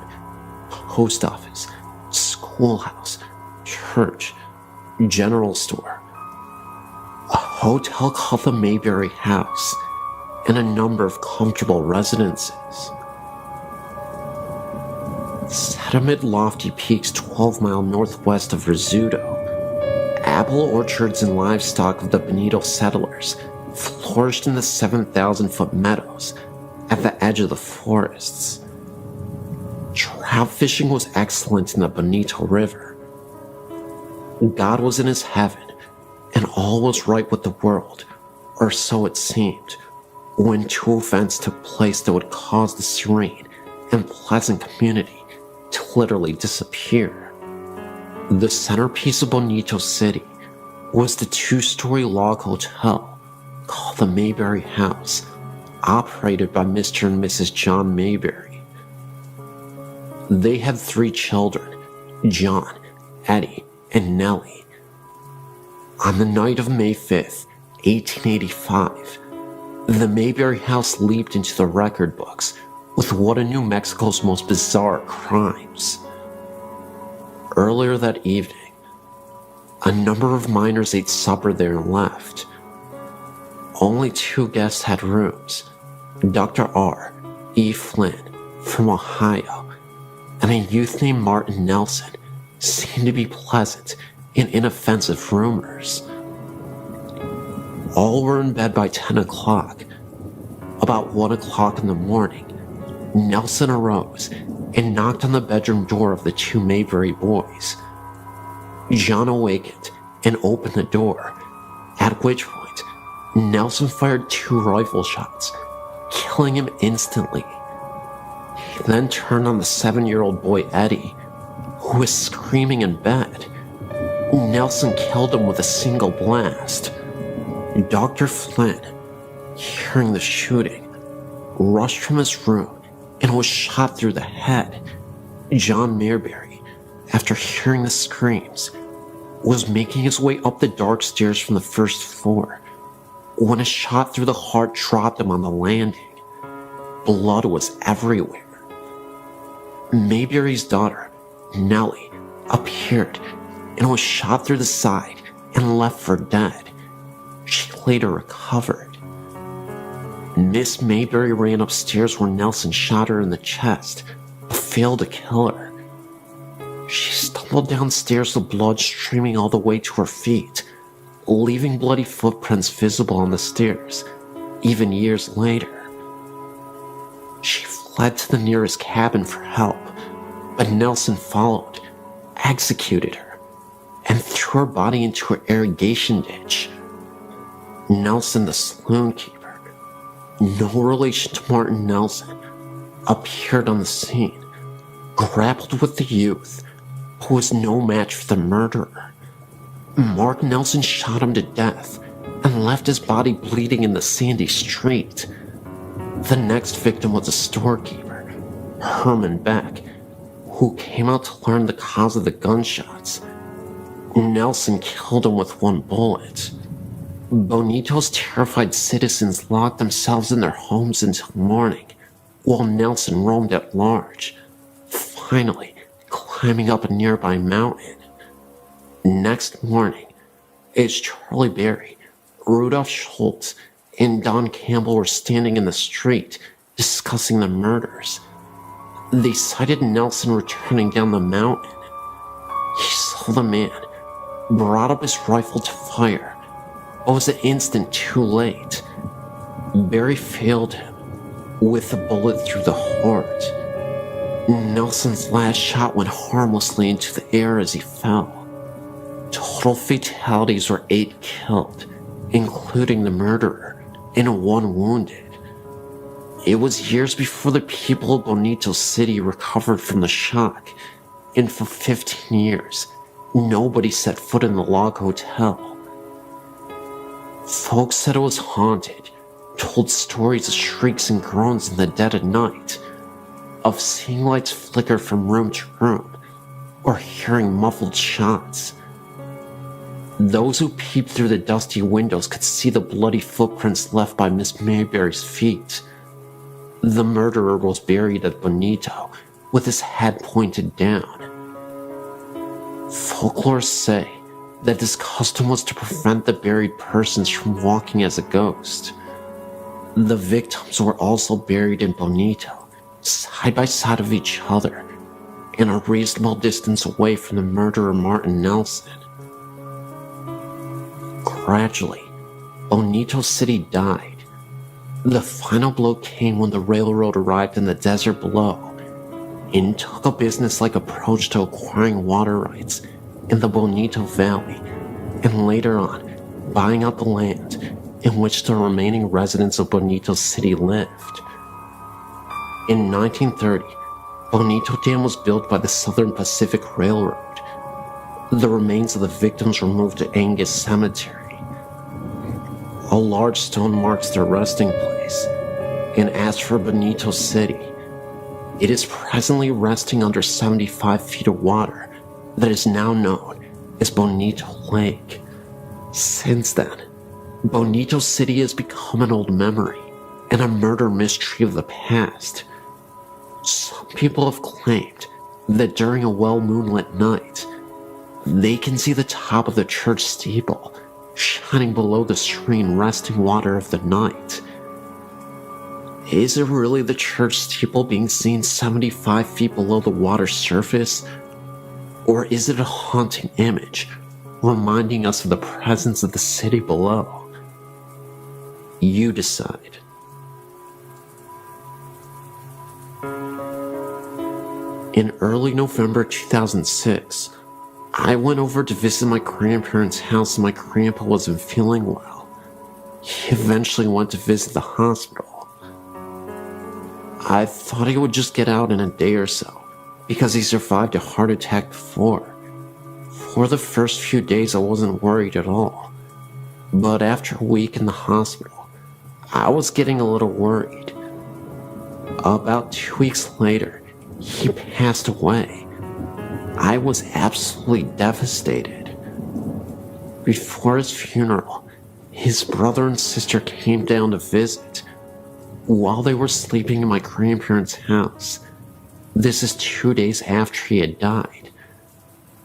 post office, schoolhouse, church, general store, a hotel called the Mayberry House, and a number of comfortable residences. Set amid lofty peaks 12 miles northwest of Rizzuto, apple orchards and livestock of the Bonito settlers flourished in the 7,000-foot meadows at the edge of the forests. Trout fishing was excellent in the Bonito River. God was in his heaven, and all was right with the world, or so it seemed, when 2 events took place that would cause the serene and pleasant community to literally disappear. The centerpiece of Bonito City was the 2-story log hotel called the Mayberry House, operated by Mr. and Mrs. John Mayberry. They had 3 children, John, Eddie, and Nellie. On the night of May 5th, 1885, the Mayberry House leaped into the record books with one of New Mexico's most bizarre crimes. Earlier that evening, a number of miners ate supper there and left. Only 2 guests had rooms: Dr. R. E. Flynn from Ohio and a youth named Martin Nelson seemed to be pleasant and inoffensive roomers. All were in bed by 10 o'clock. About 1 o'clock in the morning, Nelson arose and knocked on the bedroom door of the 2 Mayberry boys. John awakened and opened the door, at which point Nelson fired 2 rifle shots, killing him instantly. He then turned on the 7-year-old boy Eddie, who was screaming in bed. Nelson killed him with a single blast. Dr. Flynn, hearing the shooting, rushed from his room and was shot through the head. John Mayberry, after hearing the screams, was making his way up the dark stairs from the first floor when a shot through the heart dropped him on the landing. Blood was everywhere. Mayberry's daughter, Nellie, appeared and was shot through the side and left for dead. She later recovered. Miss Mayberry ran upstairs where Nelson shot her in the chest, but failed to kill her. She stumbled downstairs with blood streaming all the way to her feet, leaving bloody footprints visible on the stairs, even years later. She fled to the nearest cabin for help, but Nelson followed, executed her, and threw her body into an irrigation ditch. Nelson, the saloon keeper, no relation to Martin Nelson, appeared on the scene, grappled with the youth, who was no match for the murderer. Mark Nelson shot him to death and left his body bleeding in the sandy street. The next victim was a storekeeper, Herman Beck, who came out to learn the cause of the gunshots. Nelson killed him with 1 bullet. Bonito's terrified citizens locked themselves in their homes until morning, while Nelson roamed at large, finally climbing up a nearby mountain. Next morning, as Charlie Berry, Rudolph Schultz, and Don Campbell were standing in the street discussing the murders, they sighted Nelson returning down the mountain. He saw the man, brought up his rifle to fire, but was an instant too late. Berry failed him with a bullet through the heart. Nelson's last shot went harmlessly into the air as he fell. Total fatalities were 8 killed, including the murderer, and 1 wounded. It was years before the people of Bonito City recovered from the shock, and for 15 years, nobody set foot in the log hotel. Folks said it was haunted, told stories of shrieks and groans in the dead of night, of seeing lights flicker from room to room, or hearing muffled shots. Those who peeped through the dusty windows could see the bloody footprints left by Miss Mayberry's feet. The murderer was buried at Bonito, with his head pointed down. Folklore say that this custom was to prevent the buried persons from walking as a ghost. The victims were also buried in Bonito, side by side of each other, and a reasonable distance away from the murderer Martin Nelson. Gradually, Bonito City died. The final blow came when the railroad arrived in the desert below and took a businesslike approach to acquiring water rights in the Bonito Valley, and later on, buying out the land in which the remaining residents of Bonito City lived. In 1930, Bonito Dam was built by the Southern Pacific Railroad. The remains of the victims were moved to Angus Cemetery. A large stone marks their resting place, and as for Bonito City, it is presently resting under 75 feet of water that is now known as Bonito Lake. Since then, Bonito City has become an old memory and a murder mystery of the past. Some people have claimed that during a well-moonlit night, they can see the top of the church steeple shining below the serene resting water of the night. Is it really the church steeple being seen 75 feet below the water's surface? Or is it a haunting image, reminding us of the presence of the city below? You decide. In early November 2006, I went over to visit my grandparents' house and my grandpa wasn't feeling well. He eventually went to visit the hospital. I thought he would just get out in a day or so, because he survived a heart attack before. For the first few days I wasn't worried at all, but after a week in the hospital, I was getting a little worried. About 2 weeks later, he passed away. I was absolutely devastated. Before his funeral, his brother and sister came down to visit. While they were sleeping in my grandparents' house, this is 2 days after he had died,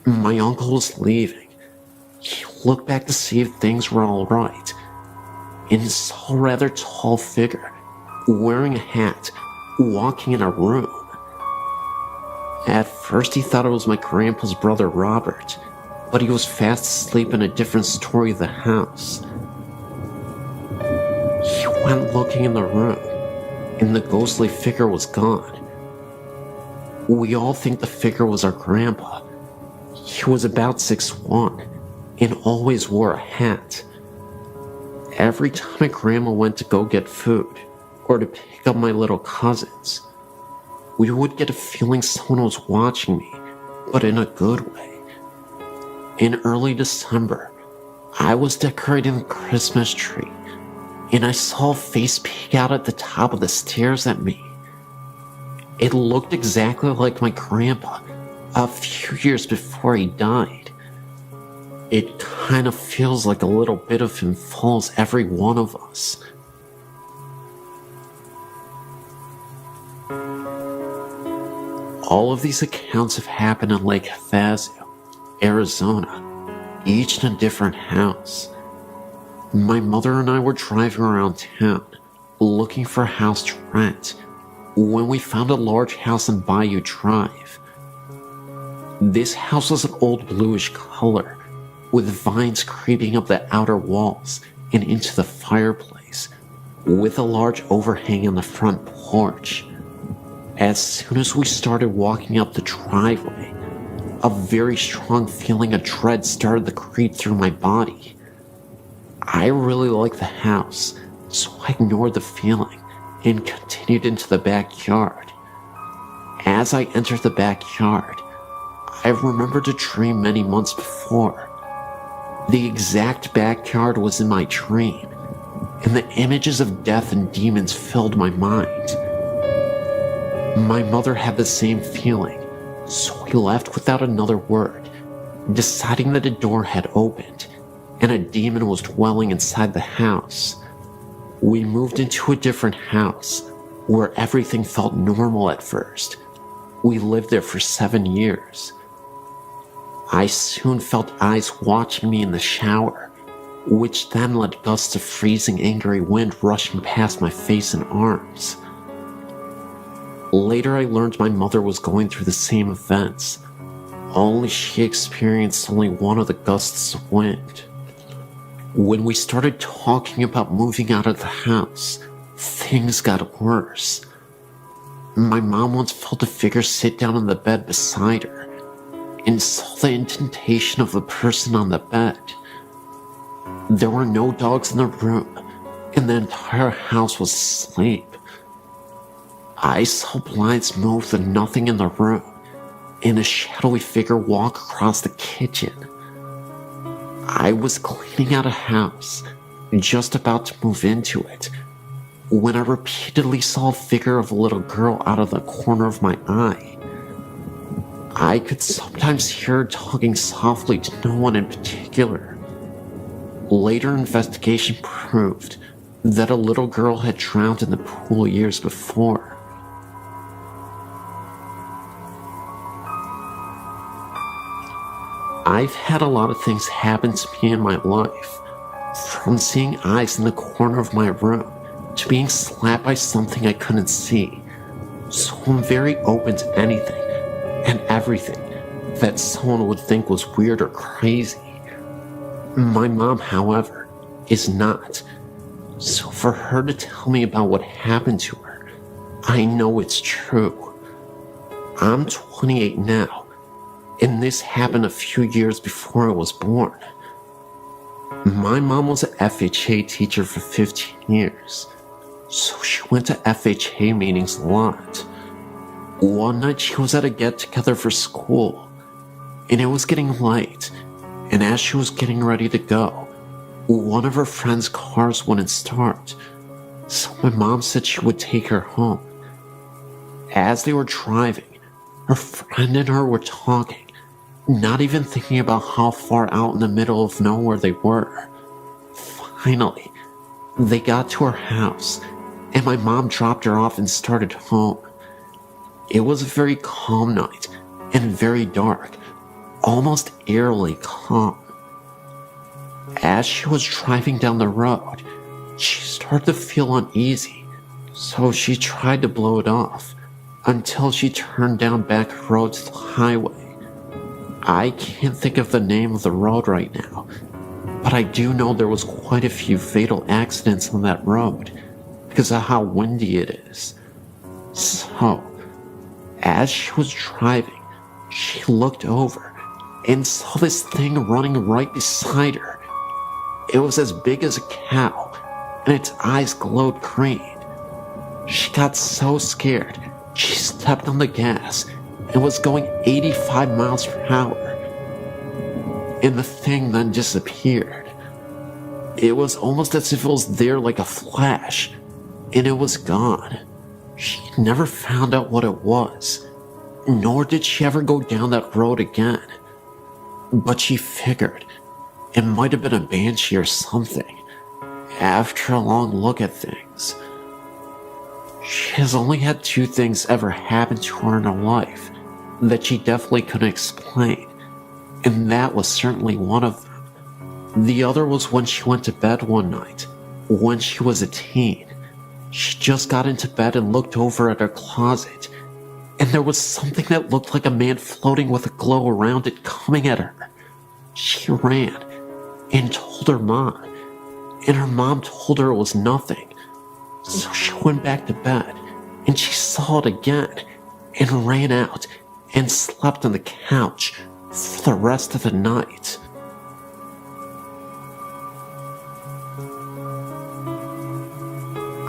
my uncle was leaving. He looked back to see if things were all right, and saw a rather tall figure, wearing a hat, walking in our room. At first he thought it was my grandpa's brother Robert, but he was fast asleep in a different story of the house. He went looking in the room, and the ghostly figure was gone. We all think the figure was our grandpa. He was about 6'1", and always wore a hat. Every time my grandma went to go get food, or to pick up my little cousins, we would get a feeling someone was watching me, but in a good way. In early December, I was decorating the Christmas tree, and I saw a face peek out at the top of the stairs at me. It looked exactly like my grandpa a few years before he died. It kind of feels like a little bit of him follows every one of us. All of these accounts have happened in Lake Havasu, Arizona, each in a different house. My mother and I were driving around town, looking for a house to rent, when we found a large house on Bayou Drive. This house was an old bluish color, with vines creeping up the outer walls and into the fireplace, with a large overhang on the front porch. As soon as we started walking up the driveway, a very strong feeling of dread started to creep through my body. I really liked the house, so I ignored the feeling and continued into the backyard. As I entered the backyard, I remembered a dream many months before. The exact backyard was in my dream, and the images of death and demons filled my mind. My mother had the same feeling, so we left without another word, deciding that a door had opened and a demon was dwelling inside the house. We moved into a different house, where everything felt normal at first. We lived there for 7 years. I soon felt eyes watching me in the shower, which then led gusts of freezing angry wind rushing past my face and arms. Later I learned my mother was going through the same events, only she experienced only one of the gusts of wind. When we started talking about moving out of the house, things got worse. My mom once felt a figure sit down on the bed beside her, and saw the indentation of the person on the bed. There were no dogs in the room, and the entire house was asleep. I saw blinds move and nothing in the room, and a shadowy figure walk across the kitchen. I was cleaning out a house, just about to move into it, when I repeatedly saw a figure of a little girl out of the corner of my eye. I could sometimes hear her talking softly to no one in particular. Later investigation proved that a little girl had drowned in the pool years before. I've had a lot of things happen to me in my life, From seeing eyes in the corner of my room to being slapped by something I couldn't see. So I'm very open to anything and everything that someone would think was weird or crazy. My mom, however, is not. So for her to tell me about what happened to her, I know it's true. I'm 28 now, and this happened a few years before I was born. My mom was an FHA teacher for 15 years, so she went to FHA meetings a lot. One night she was at a get-together for school, and it was getting late, and as she was getting ready to go, one of her friend's cars wouldn't start, so my mom said she would take her home. As they were driving, her friend and her were talking, not even thinking about how far out in the middle of nowhere they were. Finally, they got to her house, and my mom dropped her off and started home. It was a very calm night, and very dark, almost eerily calm. As she was driving down the road, she started to feel uneasy, so she tried to blow it off, until she turned down back road to the highway. I can't think of the name of the road right now, but I do know there was quite a few fatal accidents on that road because of how windy it is. So, as she was driving, she looked over and saw this thing running right beside her. It was as big as a cow, and its eyes glowed green. She got so scared, she stepped on the gas and was going 85 miles per hour. And the thing then disappeared. It was almost as if it was there like a flash, and it was gone. She never found out what it was, nor did she ever go down that road again. But she figured it might have been a banshee or something, after a long look at things. She has only had 2 things ever happen to her in her life that she definitely couldn't explain, and that was certainly one of them. The other was when she went to bed one night, when she was a teen. She just got into bed and looked over at her closet, and there was something that looked like a man floating with a glow around it coming at her. She ran and told her mom, and her mom told her it was nothing. So she went back to bed, and she saw it again, and ran out and slept on the couch for the rest of the night.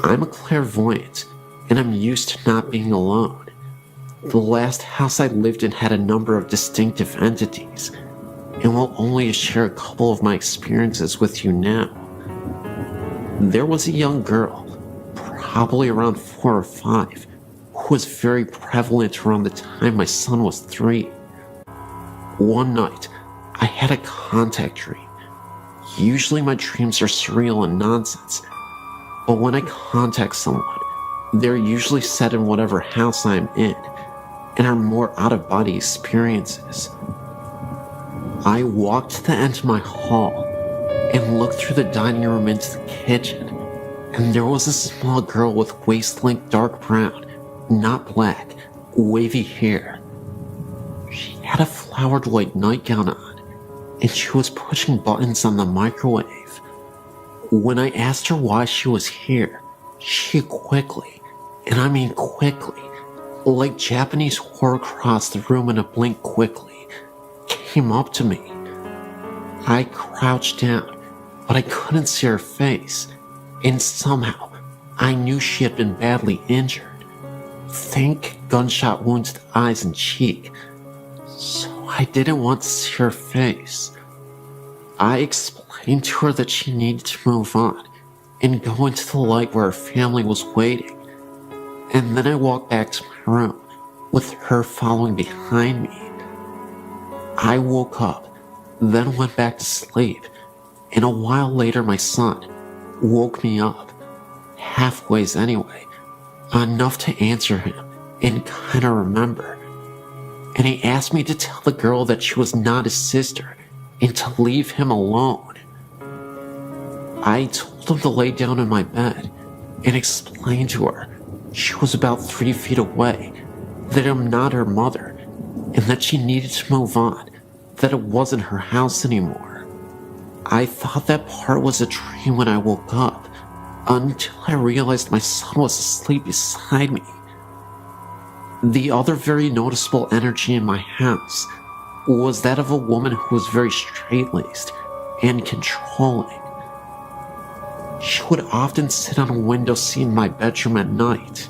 I'm a clairvoyant, and I'm used to not being alone. The last house I lived in had a number of distinctive entities, and will only share a couple of my experiences with you now. There was a young girl, probably around 4 or 5, who was very prevalent around the time my son was 3. One night, I had a contact dream. Usually my dreams are surreal and nonsense, but when I contact someone, they're usually set in whatever house I'm in, and are more out-of-body experiences. I walked to the end of my hall, and looked through the dining room into the kitchen, and there was a small girl with waist-length dark brown, not black, wavy hair. She had a flowered white nightgown on, and she was pushing buttons on the microwave. When I asked her why she was here, she quickly, and I mean quickly, like Japanese horror crossed the room in a blink quickly, came up to me. I crouched down, but I couldn't see her face, and somehow I knew she had been badly injured. Think gunshot wounds to the eyes and cheek, so I didn't want to see her face. I explained to her that she needed to move on and go into the light where her family was waiting, and then I walked back to my room with her following behind me. I woke up, then went back to sleep, and a while later my son woke me up, halfways anyway, enough to answer him and kinda remember. And he asked me to tell the girl that she was not his sister and to leave him alone. I told him to lay down in my bed and explained to her she was about 3 feet away, that I'm not her mother, and that she needed to move on, that it wasn't her house anymore. I thought that part was a dream when I woke up, until I realized my son was asleep beside me. The other very noticeable energy in my house was that of a woman who was very straight-laced and controlling. She would often sit on a window seat in my bedroom at night.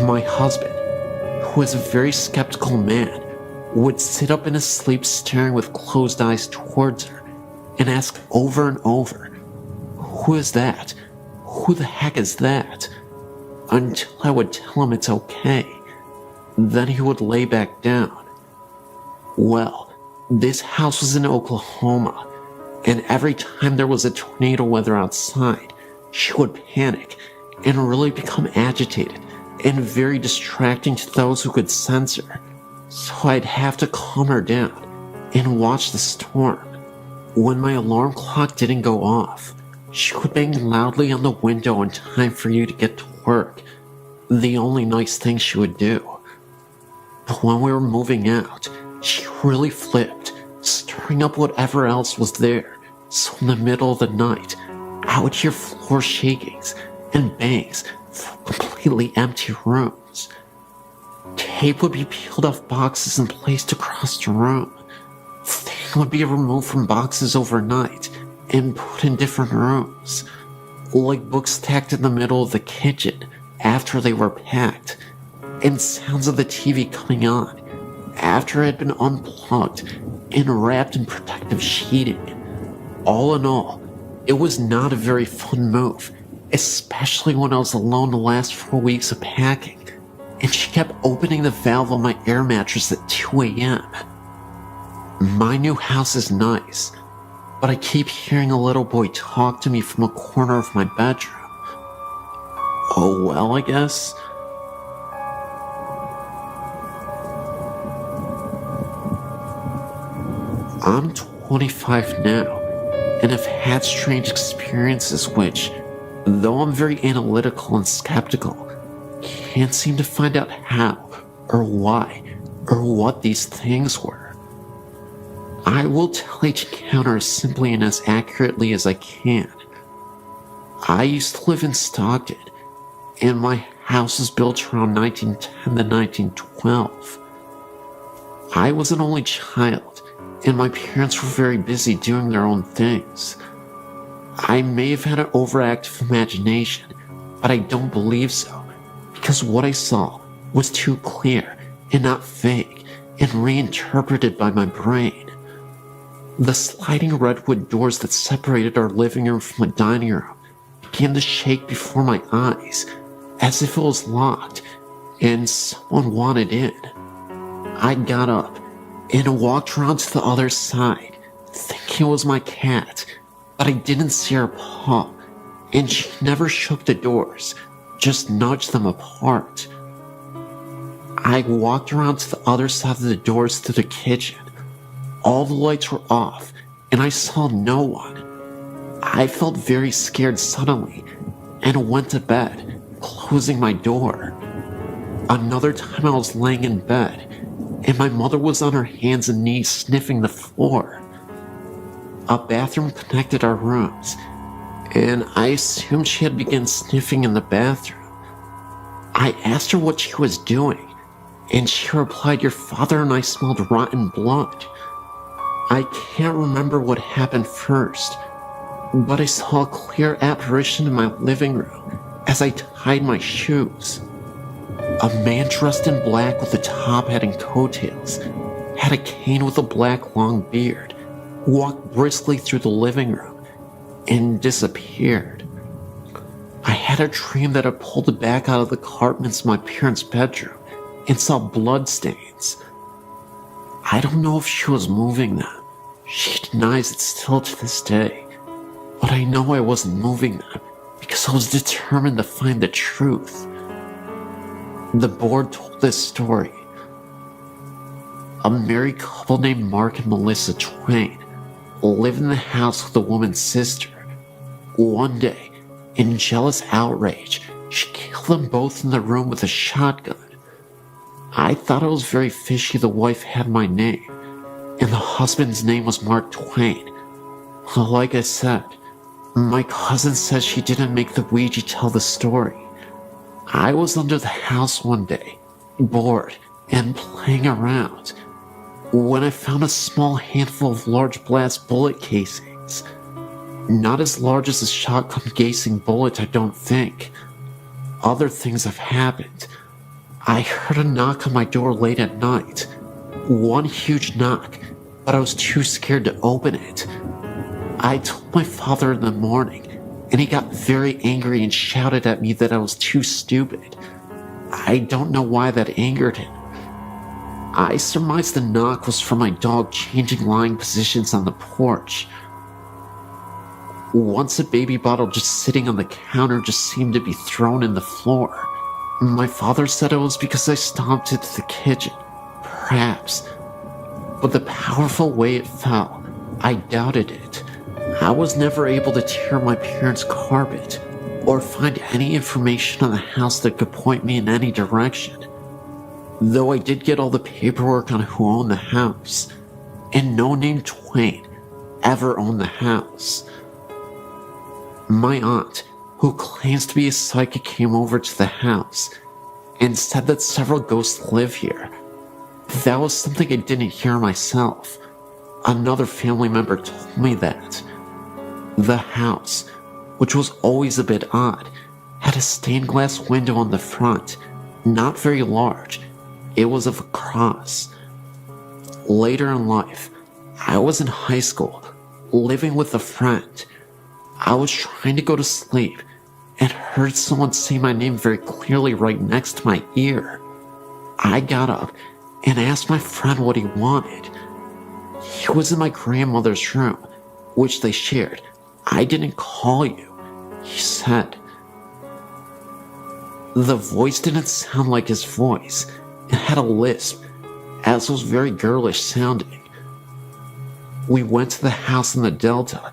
My husband, who is a very skeptical man, would sit up in his sleep staring with closed eyes towards her and ask over and over, "Who is that? Who the heck is that?" Until I would tell him it's okay. Then he would lay back down. Well, this house was in Oklahoma, and every time there was a tornado weather outside, she would panic and really become agitated and very distracting to those who could sense her. So I'd have to calm her down and watch the storm. When my alarm clock didn't go off, she would bang loudly on the window in time for you to get to work. The only nice thing she would do. But when we were moving out, she really flipped, stirring up whatever else was there. So in the middle of the night, I would hear floor shakings and bangs from completely empty rooms. Tape would be peeled off boxes and placed across the room. Things would be removed from boxes overnight and put in different rooms, like books stacked in the middle of the kitchen after they were packed, and sounds of the TV coming on after it had been unplugged and wrapped in protective sheeting. All in all, it was not a very fun move, especially when I was alone the last 4 weeks of packing, and she kept opening the valve on my air mattress at 2 a.m. My new house is nice, but I keep hearing a little boy talk to me from a corner of my bedroom. Oh well, I guess. I'm 25 now, and have had strange experiences which, though I'm very analytical and skeptical, can't seem to find out how, or why, or what these things were. I will tell each encounter as simply and as accurately as I can. I used to live in Stockton, and my house was built around 1910 to 1912. I was an only child, and my parents were very busy doing their own things. I may have had an overactive imagination, but I don't believe so, because what I saw was too clear and not vague and reinterpreted by my brain. The sliding redwood doors that separated our living room from the dining room began to shake before my eyes, as if it was locked and someone wanted in. I got up and walked around to the other side, thinking it was my cat, but I didn't see her paw, and she never shook the doors, just nudged them apart. I walked around to the other side of the doors to the kitchen. All the lights were off, and I saw no one. I felt very scared suddenly, and went to bed, closing my door. Another time I was laying in bed, and my mother was on her hands and knees sniffing the floor. A bathroom connected our rooms, and I assumed she had begun sniffing in the bathroom. I asked her what she was doing, and she replied, "Your father and I smelled rotten blood." I can't remember what happened first, but I saw a clear apparition in my living room as I tied my shoes. A man dressed in black with a top hat and coattails, had a cane with a black long beard, walked briskly through the living room, and disappeared. I had a dream that I pulled it back out of the carpets in my parents' bedroom and saw blood stains. I don't know if she was moving them. She denies it still to this day. But I know I wasn't moving them because I was determined to find the truth. The board told this story. A married couple named Mark and Melissa Twain lived in the house with the woman's sister. One day, in jealous outrage, she killed them both in the room with a shotgun. I thought it was very fishy the wife had my name, and the husband's name was Mark Twain. Like I said, my cousin says she didn't make the Ouija tell the story. I was under the house one day, bored and playing around, when I found a small handful of large blast bullet casings. Not as large as a shotgun casing bullet, I don't think. Other things have happened. I heard a knock on my door late at night. One huge knock, but I was too scared to open it. I told my father in the morning, and he got very angry and shouted at me that I was too stupid. I don't know why that angered him. I surmised the knock was from my dog changing lying positions on the porch. Once a baby bottle just sitting on the counter just seemed to be thrown in the floor. My father said it was because I stomped into the kitchen. Perhaps. But the powerful way it fell, I doubted it. I was never able to tear my parents' carpet or find any information on the house that could point me in any direction. Though I did get all the paperwork on who owned the house, and no name Twain ever owned the house. My aunt, who claims to be a psychic, came over to the house and said that several ghosts live here. That was something I didn't hear myself. Another family member told me that. The house, which was always a bit odd, had a stained glass window on the front, not very large. It was of a cross. Later in life, I was in high school, living with a friend. I was trying to go to sleep and heard someone say my name very clearly right next to my ear. I got up and asked my friend what he wanted. He was in my grandmother's room, which they shared. I didn't call you, he said. The voice didn't sound like his voice. It had a lisp, as was very girlish sounding. We went to the house in the Delta,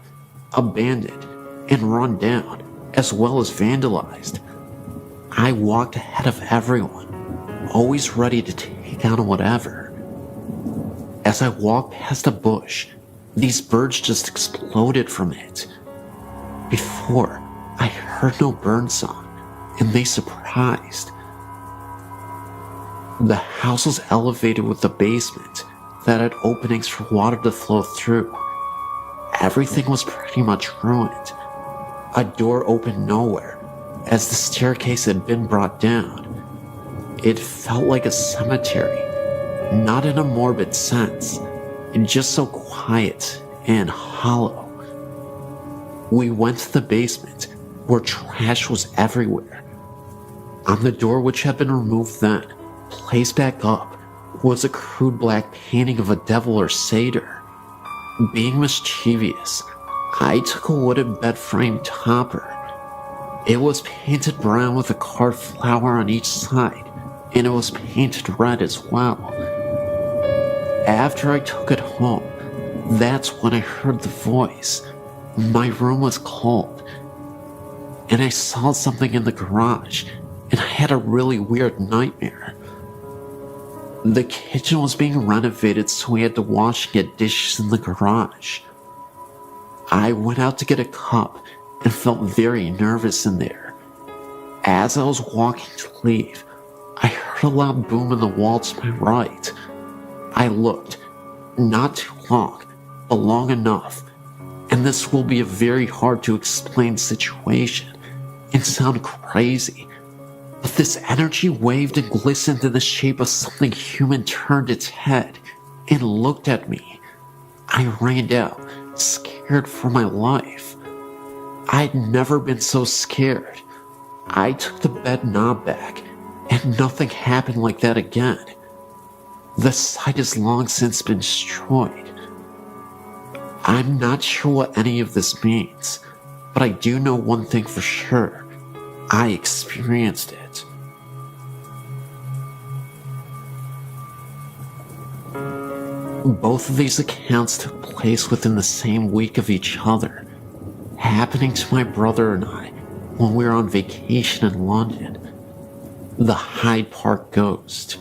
abandoned and run down, as well as vandalized. I walked ahead of everyone, always ready to take on whatever. As I walked past a bush, these birds just exploded from it. Before, I heard no bird song, and they surprised. The house was elevated with a basement that had openings for water to flow through. Everything was pretty much ruined. A door opened nowhere, as the staircase had been brought down. It felt like a cemetery, not in a morbid sense, just so quiet and hollow. We went to the basement, where trash was everywhere. On the door, which had been removed then, placed back up, was a crude black painting of a devil or satyr. Being mischievous, I took a wooden bed frame topper. It was painted brown with a carved flower on each side, and it was painted red as well. After I took it home, that's when I heard the voice. My room was cold, and I saw something in the garage, and I had a really weird nightmare. The kitchen was being renovated, so we had to wash and get dishes in the garage. I went out to get a cup and felt very nervous in there. As I was walking to leave, I heard a loud boom in the wall to my right. I looked, not too long, but long enough, and this will be a very hard to explain situation and sound crazy, but this energy waved and glistened in the shape of something human, turned its head and looked at me. I ran out, scared for my life. I'd never been so scared. I took the bed knob back, and nothing happened like that again. The site has long since been destroyed. I'm not sure what any of this means, but I do know one thing for sure. I experienced it. Both of these accounts took place within the same week of each other. happening to my brother and I when we were on vacation in London. The Hyde Park ghost.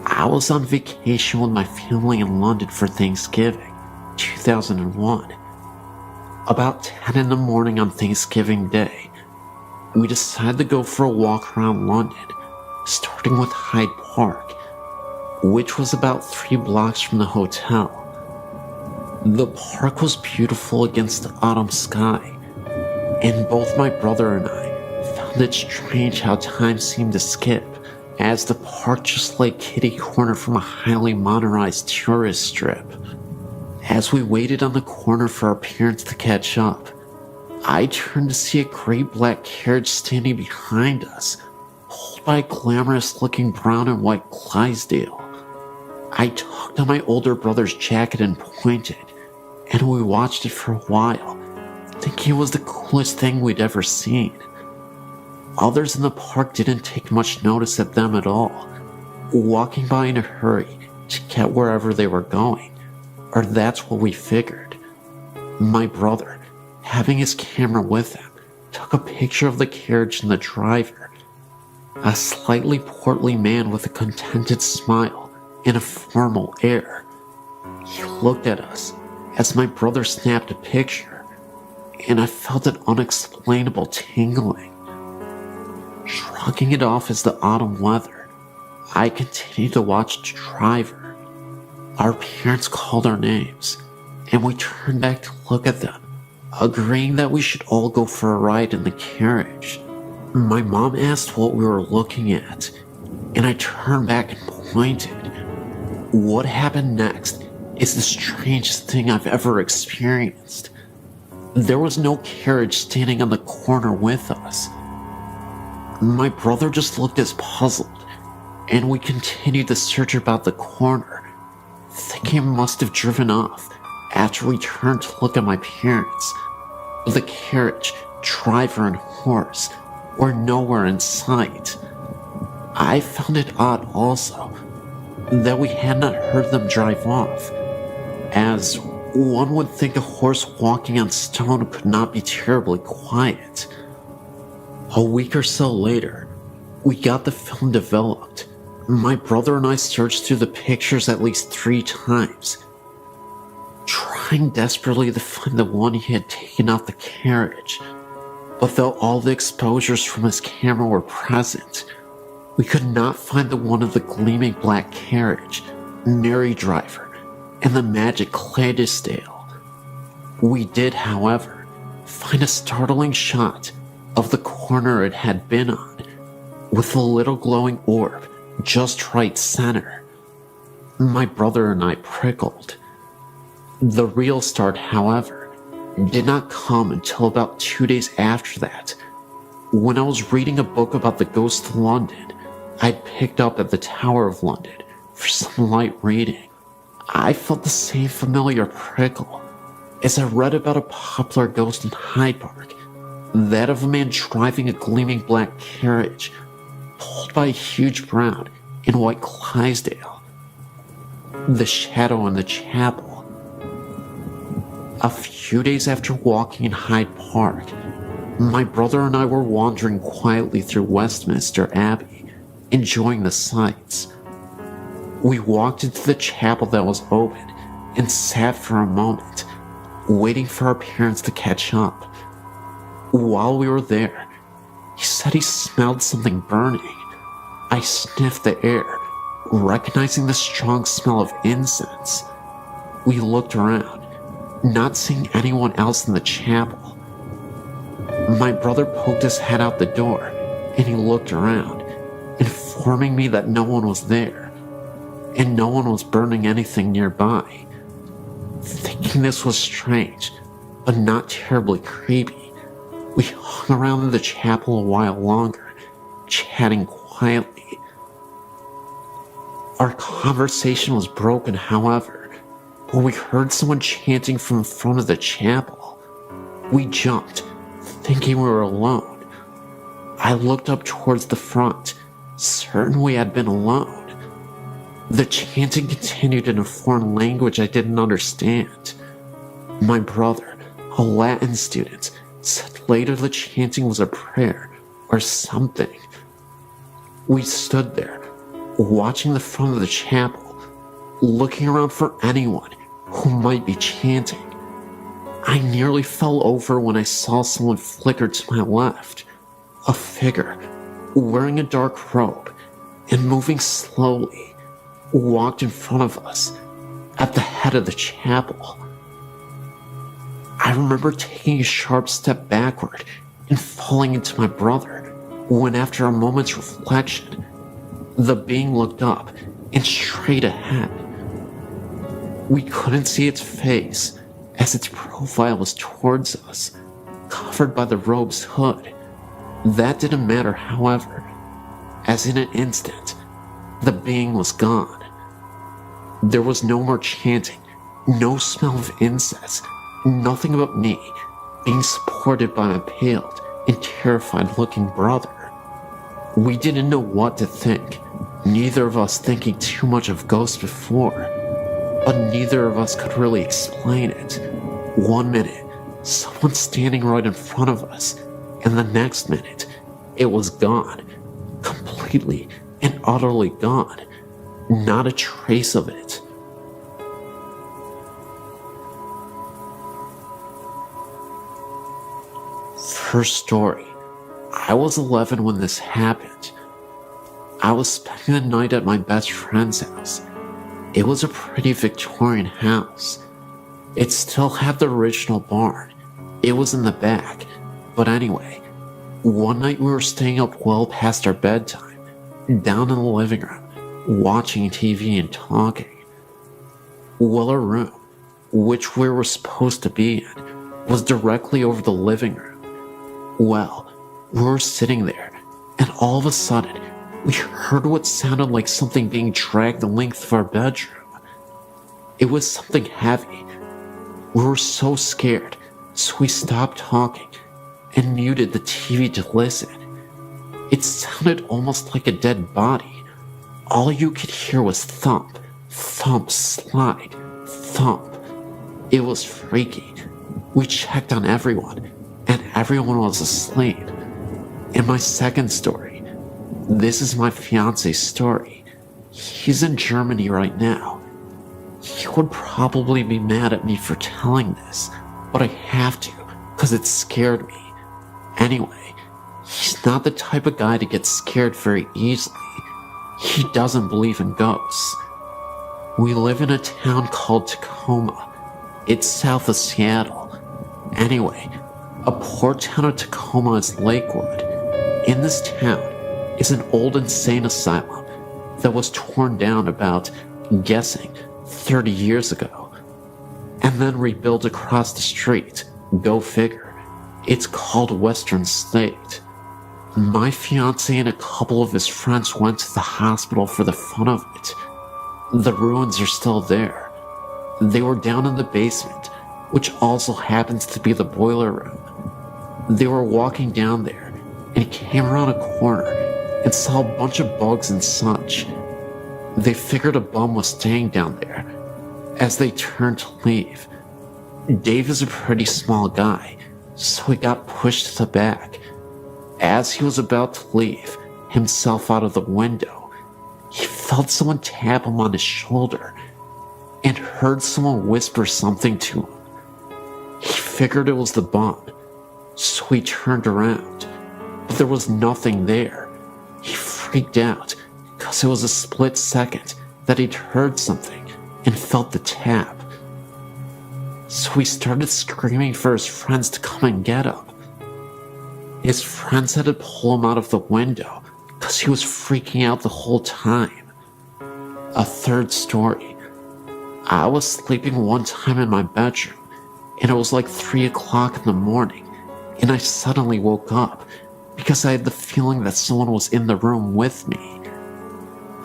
I was on vacation with my family in London for Thanksgiving, 2001. About 10 in the morning on Thanksgiving Day, we decided to go for a walk around London, starting with Hyde Park, which was about 3 blocks from the hotel. The park was beautiful against the autumn sky, and both my brother and I found it strange how time seemed to skip, as the park just lay kitty corner from a highly modernized tourist strip. As we waited on the corner for our parents to catch up, I turned to see a great black carriage standing behind us, pulled by a glamorous-looking brown and white Clydesdale. I tugged on my older brother's jacket and pointed, and we watched it for a while, thinking it was the coolest thing we'd ever seen. Others in the park didn't take much notice of them at all, walking by in a hurry to get wherever they were going, or that's what we figured. My brother, having his camera with him, took a picture of the carriage and the driver, a slightly portly man with a contented smile and a formal air. He looked at us as my brother snapped a picture, and I felt an unexplainable tingling. Shrugging it off as the autumn weather, I continued to watch the driver. Our parents called our names, and we turned back to look at them, agreeing that we should all go for a ride in the carriage. My mom asked what we were looking at, and I turned back and pointed. What happened next is the strangest thing I've ever experienced. There was no carriage standing on the corner with us. My brother just looked as puzzled, and we continued to search about the corner, thinking it must have driven off after we turned to look at my parents. The carriage, driver, and horse were nowhere in sight. I found it odd also that we had not heard them drive off, as one would think a horse walking on stone could not be terribly quiet. A week or so later, we got the film developed. My brother and I searched through the pictures at least 3 times, trying desperately to find the one he had taken off the carriage. But though all the exposures from his camera were present, we could not find the one of the gleaming black carriage, Mary driver, and the magic Clydesdale. We did, however, find a startling shot of the corner it had been on, with a little glowing orb just right center. My brother and I prickled. The real start, however, did not come until about 2 days after that, when I was reading a book about the ghost of London I'd picked up at the Tower of London for some light reading. I felt the same familiar prickle as I read about a popular ghost in Hyde Park, that of a man driving a gleaming black carriage pulled by a huge brown and white Clydesdale. The shadow in the chapel. A few days after walking in Hyde Park, my brother and I were wandering quietly through Westminster Abbey, enjoying the sights. We walked into the chapel that was open and sat for a moment, waiting for our parents to catch up. While we were there, he said he smelled something burning. I sniffed the air, recognizing the strong smell of incense. We looked around, not seeing anyone else in the chapel. My brother poked his head out the door, and he looked around, informing me that no one was there, and no one was burning anything nearby. Thinking this was strange, but not terribly creepy, we hung around in the chapel a while longer, chatting quietly. Our conversation was broken, however, when we heard someone chanting from the front of the chapel. We jumped, thinking we were alone. I looked up towards the front, certain we had been alone. The chanting continued in a foreign language I didn't understand. My brother, A Latin student said later the chanting was a prayer or something. We stood there, watching the front of the chapel, looking around for anyone who might be chanting. I nearly fell over when I saw someone flicker to my left. A figure, wearing a dark robe and moving slowly, walked in front of us at the head of the chapel. I remember taking a sharp step backward and falling into my brother when, after a moment's reflection, the being looked up and straight ahead. We couldn't see its face as its profile was towards us, covered by the robe's hood. That didn't matter, however, as in an instant, the being was gone. There was no more chanting, no smell of incense, nothing but me being supported by my paled and terrified-looking brother. We didn't know what to think, neither of us thinking too much of ghosts before, but neither of us could really explain it. One minute, someone standing right in front of us, and the next minute, it was gone, completely and utterly gone, not a trace of it. First story. I was 11 when this happened. I was spending the night at my best friend's house. It was a pretty Victorian house. It still had the original barn. It was in the back. But anyway, one night we were staying up well past our bedtime, down in the living room, watching TV and talking. Well, our room, which we were supposed to be in, was directly over the living room. Well, we were sitting there, and all of a sudden, we heard what sounded like something being dragged the length of our bedroom. It was something heavy. We were so scared, so we stopped talking and muted the TV to listen. It sounded almost like a dead body. All you could hear was thump, thump, slide, thump. It was freaky. We checked on everyone, and everyone was asleep. In my second story, this is my fiance's story. He's in Germany right now. He would probably be mad at me for telling this, but I have to, because it scared me. Anyway, he's not the type of guy to get scared very easily. He doesn't believe in ghosts. We live in a town called Tacoma. It's south of Seattle. Anyway, a poor town of Tacoma is Lakewood. In this town is an old insane asylum that was torn down about, guessing, 30 years ago, and then rebuilt across the street. Go figure. It's called Western State. My fiance and a couple of his friends went to the hospital for the fun of it. The ruins are still there. They were down in the basement, which also happens to be the boiler room. They were walking down there and came around a corner and saw a bunch of bugs and such. They figured a bum was staying down there as they turned to leave. Dave is a pretty small guy, so he got pushed to the back. As he was about to leave himself out of the window, he felt someone tap him on his shoulder and heard someone whisper something to him. He figured it was the bum, so he turned around, but there was nothing there. He freaked out because it was a split second that he'd heard something and felt the tap. So he started screaming for his friends to come and get him. His friends had to pull him out of the window because he was freaking out the whole time. A third story. I was sleeping one time in my bedroom, and it was like 3 o'clock in the morning, and I suddenly woke up because I had the feeling that someone was in the room with me.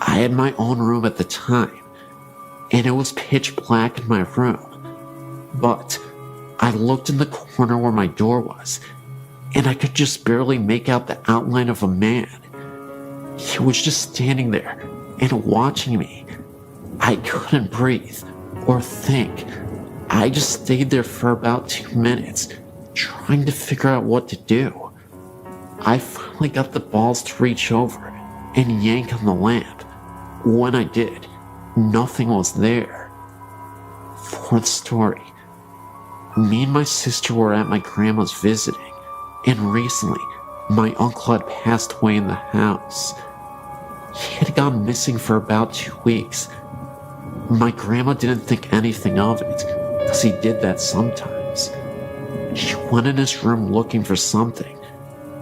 I had my own room at the time, and it was pitch black in my room. But I looked in the corner where my door was, and I could just barely make out the outline of a man. He was just standing there and watching me. I couldn't breathe or think. I just stayed there for about 2 minutes, trying to figure out what to do. I finally got the balls to reach over and yank on the lamp. When I did, nothing was there. Fourth story. Me and my sister were at my grandma's visiting, and recently, my uncle had passed away in the house. He had gone missing for about 2 weeks. My grandma didn't think anything of it, because he did that sometimes. She went in his room looking for something,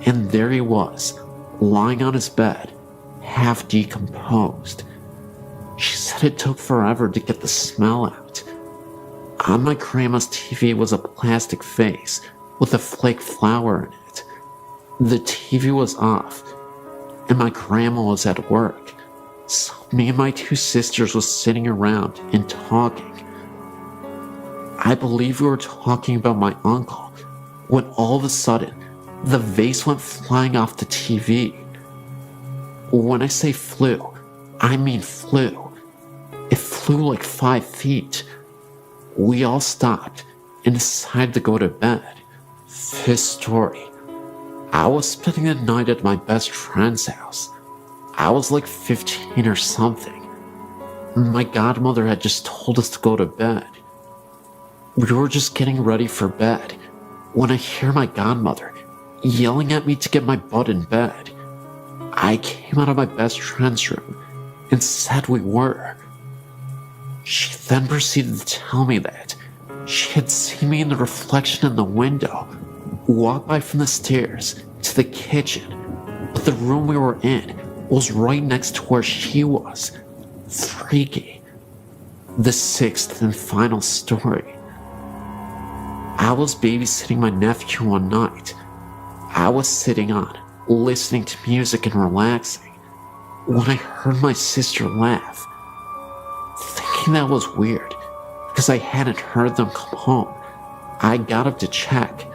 and there he was, lying on his bed, half decomposed. She said it took forever to get the smell out. On my grandma's TV was a plastic vase with a flake flower in it. The TV was off, and my grandma was at work, so me and my 2 sisters was sitting around and talking. I believe we were talking about my uncle, when all of a sudden, the vase went flying off the TV. When I say flew, I mean flew. It flew like 5 feet. We all stopped and decided to go to bed. Fifth story. I was spending the night at my best friend's house. I was like 15 or something. My godmother had just told us to go to bed. We were just getting ready for bed when I hear my godmother yelling at me to get my butt in bed. I came out of my best friend's room and said we were. She then proceeded to tell me that she had seen me in the reflection in the window walk by from the stairs to the kitchen, but the room we were in was right next to where she was. Freaky. The sixth and final story. I was babysitting my nephew one night. I was sitting on, listening to music and relaxing, when I heard my sister laugh. Thinking that was weird, because I hadn't heard them come home, I got up to check.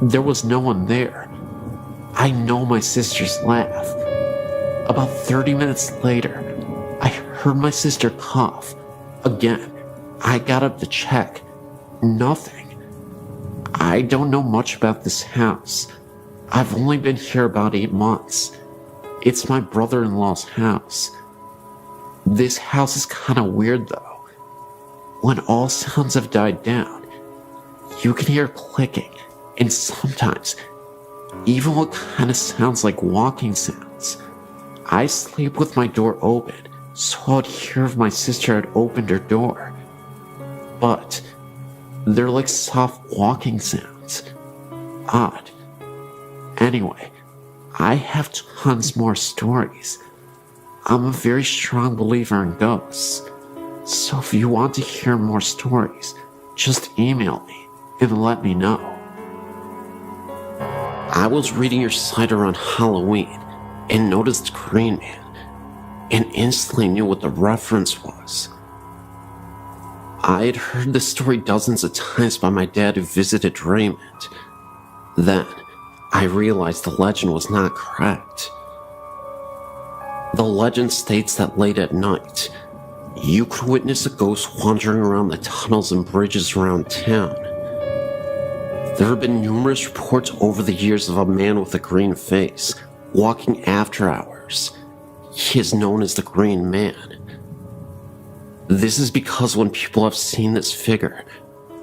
There was no one there. I know my sister's laugh. About 30 minutes later, I heard my sister cough. Again, I got up to check. Nothing. I don't know much about this house. I've only been here about 8 months. It's my brother-in-law's house. This house is kind of weird though. When all sounds have died down, you can hear clicking and sometimes even what kind of sounds like walking sounds. I sleep with my door open, so I'd hear if my sister had opened her door. But they're like soft walking sounds. Odd. Anyway, I have tons more stories. I'm a very strong believer in ghosts, so if you want to hear more stories, just email me and let me know. I was reading your site around Halloween and noticed Green Man, and instantly knew what the reference was. I had heard this story dozens of times by my dad who visited Raymond. Then, I realized the legend was not correct. The legend states that late at night, you could witness a ghost wandering around the tunnels and bridges around town. There have been numerous reports over the years of a man with a green face walking after hours. He is known as the Green Man. This is because when people have seen this figure,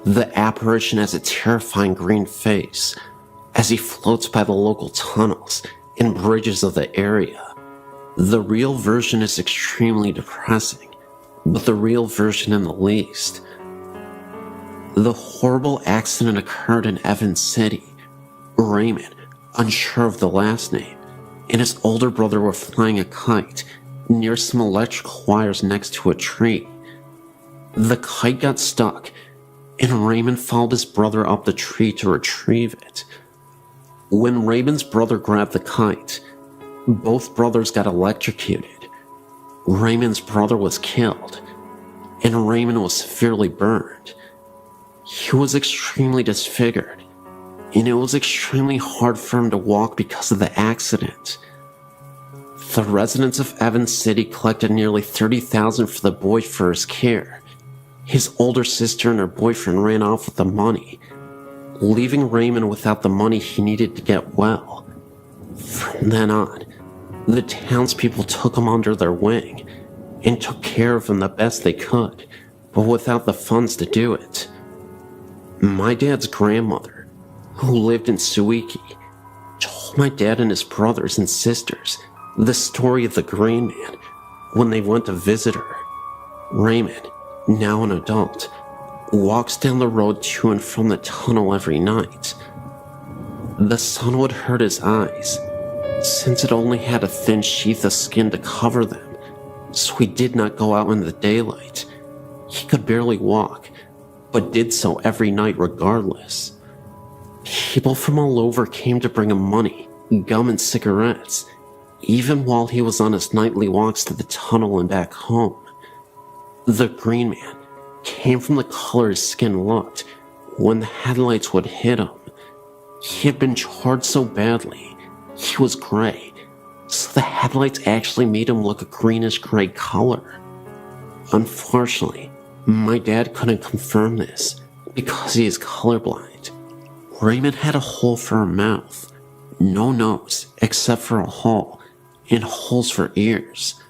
the apparition has a terrifying green face as he floats by the local tunnels and bridges of the area. The real version is extremely depressing, but the real version in the least. The horrible accident occurred in Evans City. Raymond, unsure of the last name, and his older brother were flying a kite near some electrical wires next to a tree. The kite got stuck, and Raymond followed his brother up the tree to retrieve it. When Raymond's brother grabbed the kite, both brothers got electrocuted. Raymond's brother was killed, and Raymond was severely burned. He was extremely disfigured, and it was extremely hard for him to walk because of the accident. The residents of Evans City collected nearly $30,000 for the boy for his care. His older sister and her boyfriend ran off with the money, leaving Raymond without the money he needed to get well. From then on, the townspeople took him under their wing and took care of him the best they could, but without the funds to do it. My dad's grandmother, who lived in Suiki, told my dad and his brothers and sisters the story of the Green Man when they went to visit her. Raymond, now an adult, walks down the road to and from the tunnel every night. The sun would hurt his eyes, since it only had a thin sheath of skin to cover them, so he did not go out in the daylight. He could barely walk, but did so every night regardless. People from all over came to bring him money, gum, and cigarettes, even while he was on his nightly walks to the tunnel and back home. The Green Man came from the color his skin looked when the headlights would hit him. He had been charred so badly, he was gray, so the headlights actually made him look a greenish-gray color. Unfortunately, my dad couldn't confirm this because he is colorblind. Raymond had a hole for a mouth, no nose except for a hole, and holes for ears.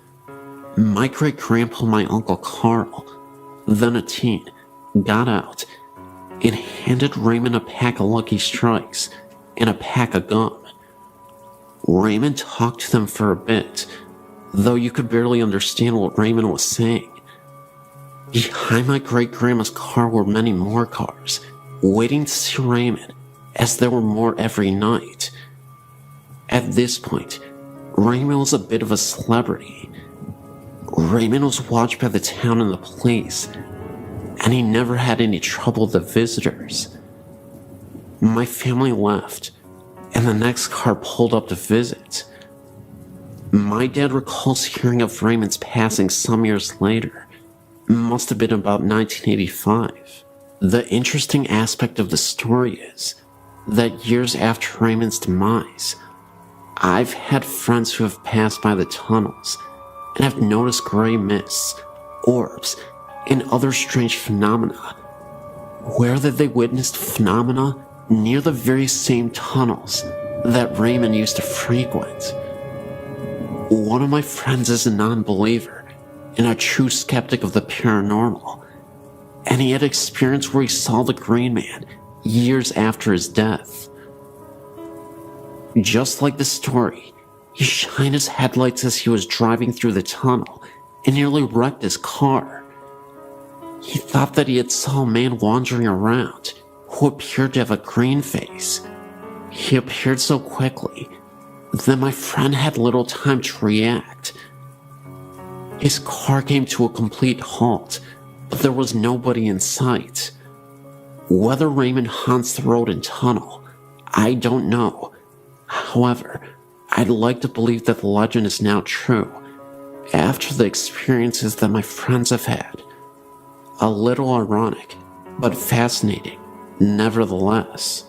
My great-grandpa and my Uncle Carl, then a teen, got out and handed Raymond a pack of Lucky Strikes and a pack of gum. Raymond talked to them for a bit, though you could barely understand what Raymond was saying. Behind my great-grandma's car were many more cars, waiting to see Raymond, as there were more every night. At this point, Raymond was a bit of a celebrity. Raymond was watched by the town and the police, and he never had any trouble with the visitors. My family left, and the next car pulled up to visit. My dad recalls hearing of Raymond's passing some years later. Must have been about 1985. The interesting aspect of the story is that years after Raymond's demise, I've had friends who have passed by the tunnels and have noticed gray mists, orbs, and other strange phenomena, where that they witnessed phenomena near the very same tunnels that Raymond used to frequent. One of my friends is a non-believer and a true skeptic of the paranormal, and he had experience where he saw the Green Man years after his death. Just like the story, he shined his headlights as he was driving through the tunnel and nearly wrecked his car. He thought that he had saw a man wandering around who appeared to have a green face. He appeared so quickly that my friend had little time to react. His car came to a complete halt, but there was nobody in sight. Whether Raymond haunts the road and tunnel, I don't know. However, I'd like to believe that the legend is now true, after the experiences that my friends have had. A little ironic, but fascinating, nevertheless.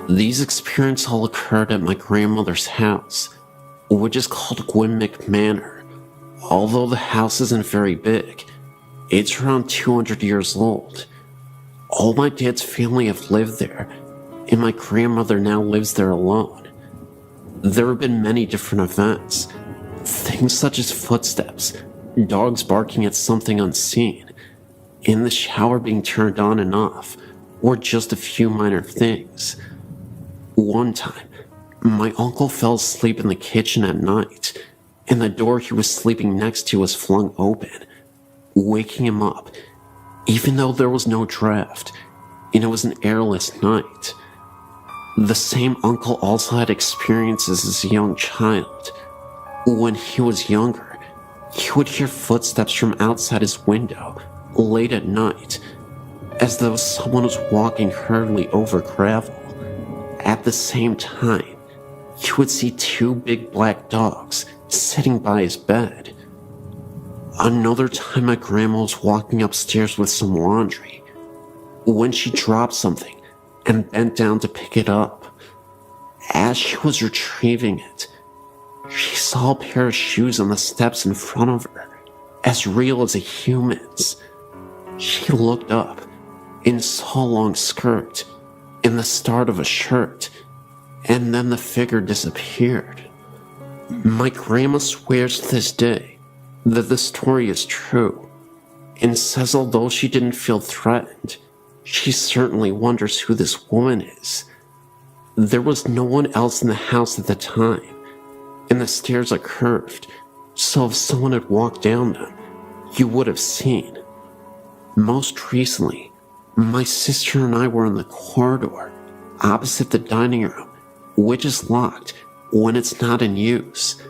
These experiences all occurred at my grandmother's house, which is called Gwynmick Manor. Although the house isn't very big, it's around 200 years old. All my dad's family have lived there, and my grandmother now lives there alone. There have been many different events, things such as footsteps, dogs barking at something unseen, and the shower being turned on and off, or just a few minor things. One time, my uncle fell asleep in the kitchen at night, and the door he was sleeping next to was flung open, waking him up, even though there was no draft, and it was an airless night. The same uncle also had experiences as a young child. When he was younger, he would hear footsteps from outside his window late at night, as though someone was walking hurriedly over gravel. At the same time, he would see two big black dogs sitting by his bed. Another time, my grandma was walking upstairs with some laundry when she dropped something and bent down to pick it up. As she was retrieving it, she saw a pair of shoes on the steps in front of her, as real as a human's. She looked up and saw a long skirt and the start of a shirt, and then the figure disappeared. My grandma swears to this day that the story is true, and says although she didn't feel threatened, she certainly wonders who this woman is. There was no one else in the house at the time, and the stairs are curved, so if someone had walked down them, you would have seen. Most recently, my sister and I were in the corridor opposite the dining room, which is locked when it's not in use.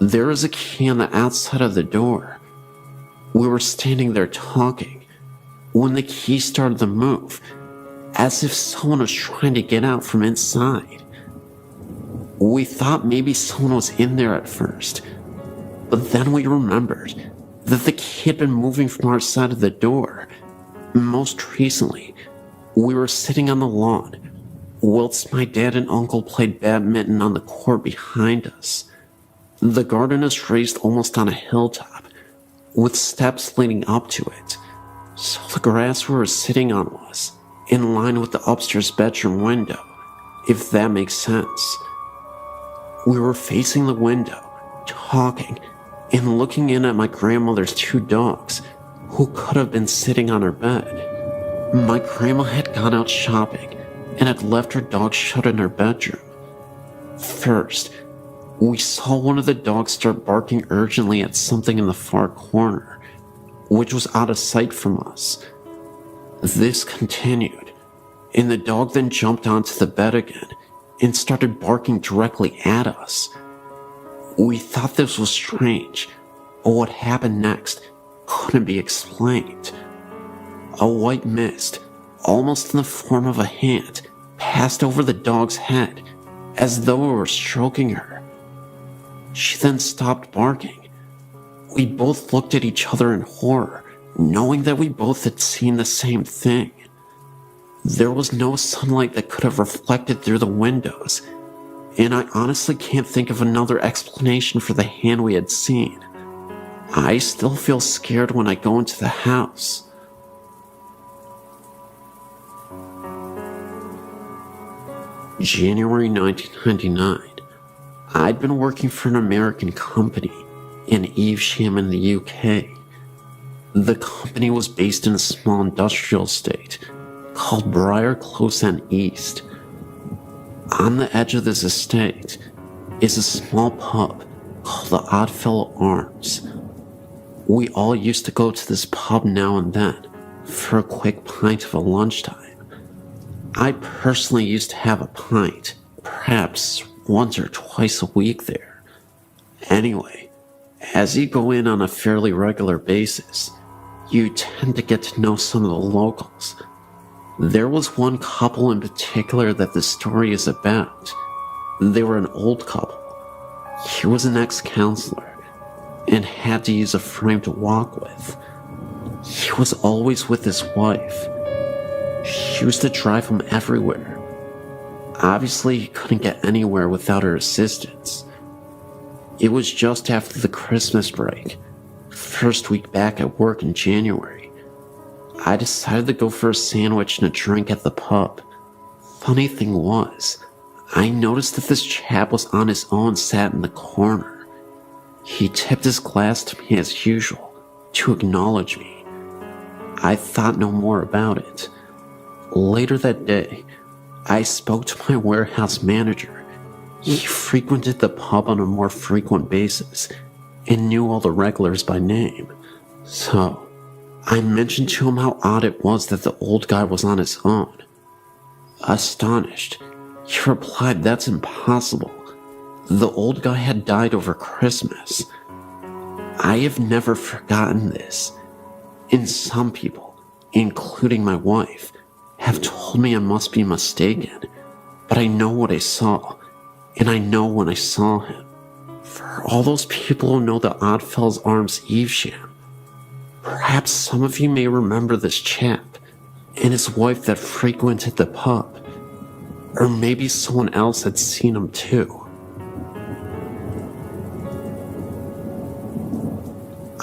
There is a key on the outside of the door. We were standing there talking when the key started to move, as if someone was trying to get out from inside. We thought maybe someone was in there at first, but then we remembered that the key had been moving from our side of the door. Most recently, we were sitting on the lawn whilst my dad and uncle played badminton on the court behind us. The garden is raised almost on a hilltop, with steps leading up to it, so the grass we were sitting on was in line with the upstairs bedroom window, if that makes sense. We were facing the window, talking, and looking in at my grandmother's 2 dogs, who could have been sitting on her bed. My grandma had gone out shopping and had left her dogs shut in her bedroom. First, we saw one of the dogs start barking urgently at something in the far corner, which was out of sight from us. This continued, and the dog then jumped onto the bed again and started barking directly at us. We thought this was strange, but what happened next couldn't be explained. A white mist, almost in the form of a hand, passed over the dog's head, as though we were stroking her. She then stopped barking. We both looked at each other in horror, knowing that we both had seen the same thing. There was no sunlight that could have reflected through the windows, and I honestly can't think of another explanation for the hand we had seen. I still feel scared when I go into the house. January 1999. I'd been working for an American company in Evesham in the UK. The company was based in a small industrial estate called Briar Close End East. On the edge of this estate is a small pub called the Oddfellow Arms. We all used to go to this pub now and then for a quick pint of a lunchtime. I personally used to have a pint, perhaps once or twice a week there. Anyway, as you go in on a fairly regular basis, you tend to get to know some of the locals. There was one couple in particular that the story is about. They were an old couple. He was an ex-counselor and had to use a frame to walk with. He was always with his wife. She used to drive him everywhere. Obviously, he couldn't get anywhere without her assistance. It was just after the Christmas break, first week back at work in January. I decided to go for a sandwich and a drink at the pub. Funny thing was, I noticed that this chap was on his own, sat in the corner. He tipped his glass to me as usual, to acknowledge me. I thought no more about it. Later that day, I spoke to my warehouse manager. He frequented the pub on a more frequent basis and knew all the regulars by name. So, I mentioned to him how odd it was that the old guy was on his own. Astonished, he replied that's impossible. The old guy had died over Christmas. I have never forgotten this, and some people, including my wife, have told me I must be mistaken, but I know what I saw, and I know when I saw him. For all those people who know the Oddfellows Arms Evesham, perhaps some of you may remember this chap and his wife that frequented the pub, or maybe someone else had seen him too.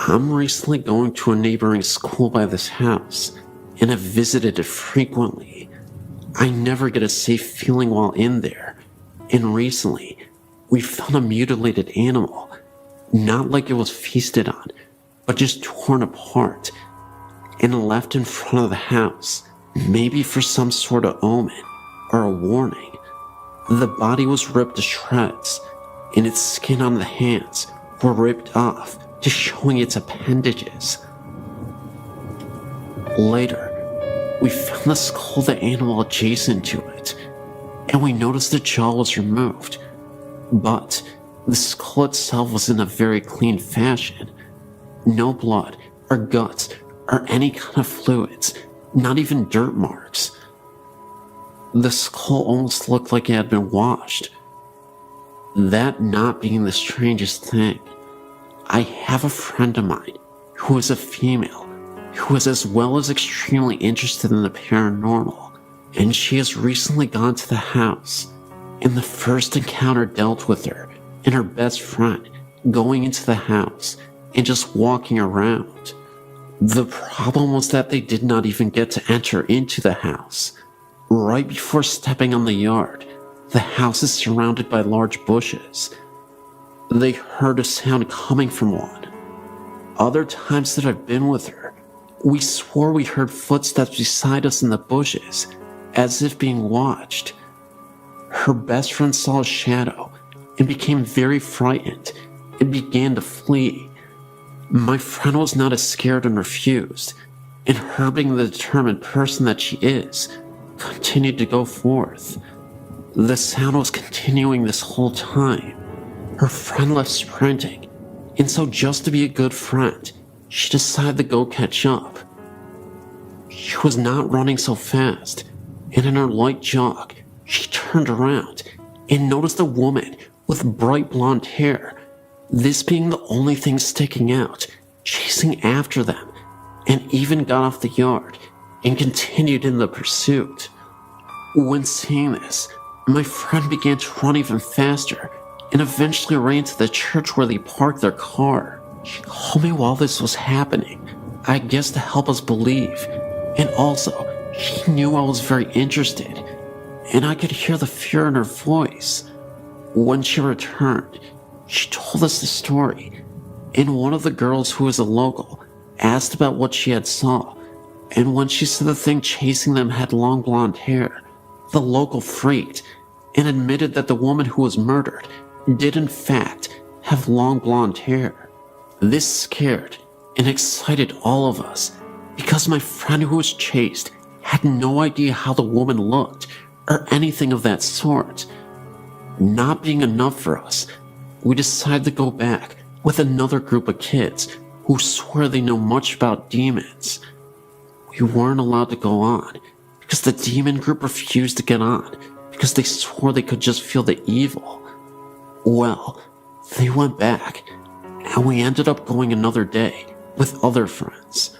I'm recently going to a neighboring school by this house, and have visited it frequently. I never get a safe feeling while in there, and recently, we found a mutilated animal, not like it was feasted on, but just torn apart, and left in front of the house, maybe for some sort of omen, or a warning. The body was ripped to shreds, and its skin on the hands were ripped off, just showing its appendages. Later, we found the skull of the animal adjacent to it, and we noticed the jaw was removed, but the skull itself was in a very clean fashion. No blood, or guts, or any kind of fluids, not even dirt marks. The skull almost looked like it had been washed. That not being the strangest thing, I have a friend of mine who is a female, who is as well as extremely interested in the paranormal, and she has recently gone to the house, and the first encounter dealt with her and her best friend going into the house and just walking around. The problem was that they did not even get to enter into the house. Right before stepping on the yard, the house is surrounded by large bushes. They heard a sound coming from one. Other times that I've been with her, we swore we heard footsteps beside us in the bushes, as if being watched. Her best friend saw a shadow and became very frightened and began to flee. My friend was not as scared and refused, and her being the determined person that she is, continued to go forth. The sound was continuing this whole time. Her friend left sprinting, and so just to be a good friend, she decided to go catch up. She was not running so fast, and in her light jog, she turned around and noticed a woman with bright blonde hair, this being the only thing sticking out, chasing after them, and even got off the yard and continued in the pursuit. When seeing this, my friend began to run even faster and eventually ran to the church where they parked their car. She called me while this was happening, I guess to help us believe, and also she knew I was very interested, and I could hear the fear in her voice. When she returned, she told us the story, and one of the girls who was a local asked about what she had saw, and when she said the thing chasing them had long blonde hair, the local freaked and admitted that the woman who was murdered did in fact have long blonde hair. This scared and excited all of us because my friend who was chased had no idea how the woman looked or anything of that sort. Not being enough for us, we decided to go back with another group of kids who swear they know much about demons. We weren't allowed to go on because the demon group refused to get on because they swore they could just feel the evil. Well, they went back, and we ended up going another day with other friends.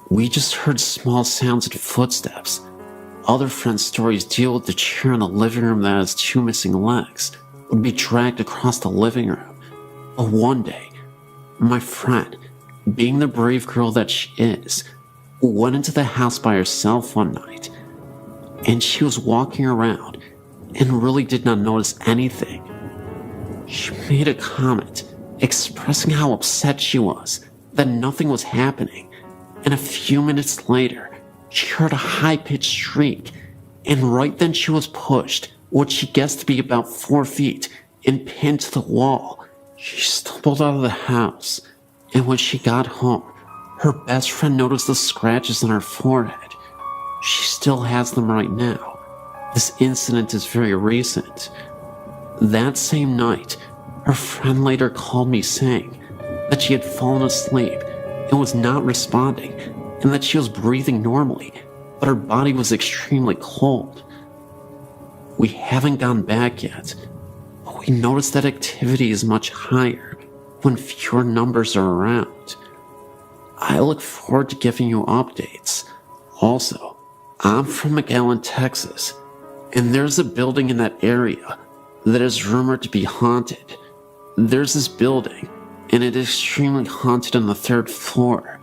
We just heard small sounds and footsteps. Other friends' stories deal with the chair in the living room that has two missing legs would be dragged across the living room. But one day, my friend, being the brave girl that she is, went into the house by herself one night, and she was walking around and really did not notice anything. She made a comment expressing how upset she was that nothing was happening, and a few minutes later, she heard a high-pitched shriek, and right then she was pushed, what she guessed to be about 4 feet, and pinned to the wall. She stumbled out of the house, and when she got home, her best friend noticed the scratches on her forehead. She still has them right now. This incident is very recent. That same night, her friend later called me saying that she had fallen asleep and was not responding, and that she was breathing normally, but her body was extremely cold. We haven't gone back yet, but we noticed that activity is much higher when fewer numbers are around. I look forward to giving you updates. Also, I'm from McAllen, Texas, and there's a building in that area that is rumored to be haunted. There's this building, and it is extremely haunted on the 3rd floor.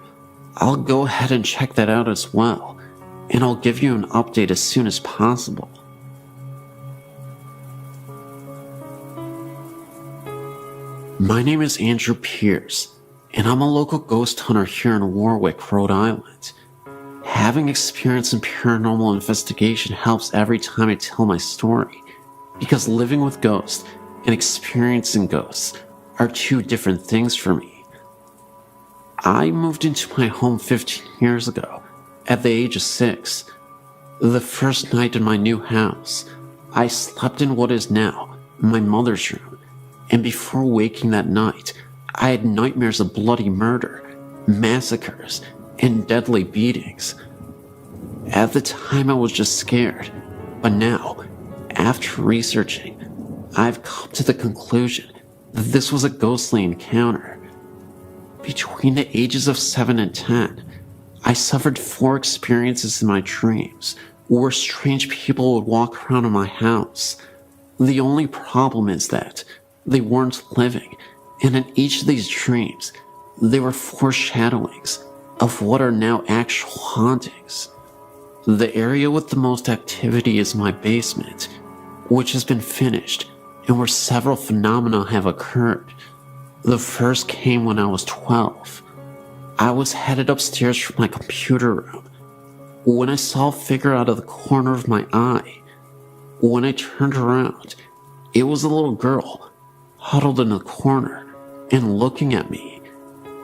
I'll go ahead and check that out as well, and I'll give you an update as soon as possible. My name is Andrew Pierce, and I'm a local ghost hunter here in Warwick, Rhode Island. Having experience in paranormal investigation helps every time I tell my story, because living with ghosts and experiencing ghosts are 2 different things for me. I moved into my home 15 years ago, at the age of 6. The first night in my new house, I slept in what is now my mother's room, and before waking that night, I had nightmares of bloody murder, massacres, and deadly beatings. At the time I was just scared, but now, after researching, I've come to the conclusion that this was a ghostly encounter. Between the ages of 7 and 10, I suffered 4 experiences in my dreams where strange people would walk around in my house. The only problem is that they weren't living, and in each of these dreams, they were foreshadowings of what are now actual hauntings. The area with the most activity is my basement, which has been finished and where several phenomena have occurred. The first came when I was 12. I was headed upstairs from my computer room when I saw a figure out of the corner of my eye. When I turned around, it was a little girl huddled in the corner and looking at me.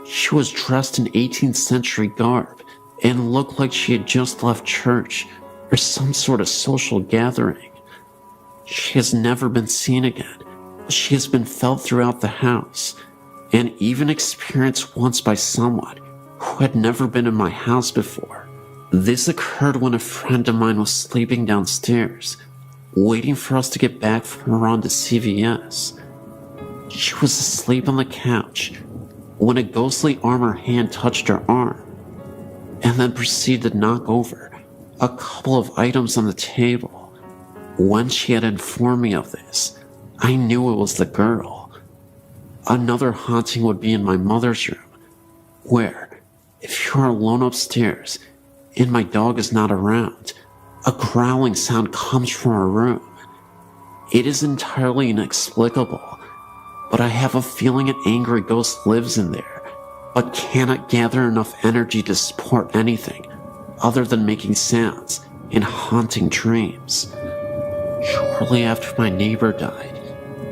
She was dressed in 18th century garb and looked like she had just left church or some sort of social gathering. She has never been seen again, but she has been felt throughout the house, and even experienced once by someone who had never been in my house before. This occurred when a friend of mine was sleeping downstairs, waiting for us to get back from a run to CVS. She was asleep on the couch when a ghostly armor hand touched her arm, and then proceeded to knock over a couple of items on the table. When she had informed me of this, I knew it was the girl. Another haunting would be in my mother's room, where, if you are alone upstairs and my dog is not around, a growling sound comes from her room. It is entirely inexplicable, but I have a feeling an angry ghost lives in there, but cannot gather enough energy to support anything other than making sounds and haunting dreams. Shortly after my neighbor died,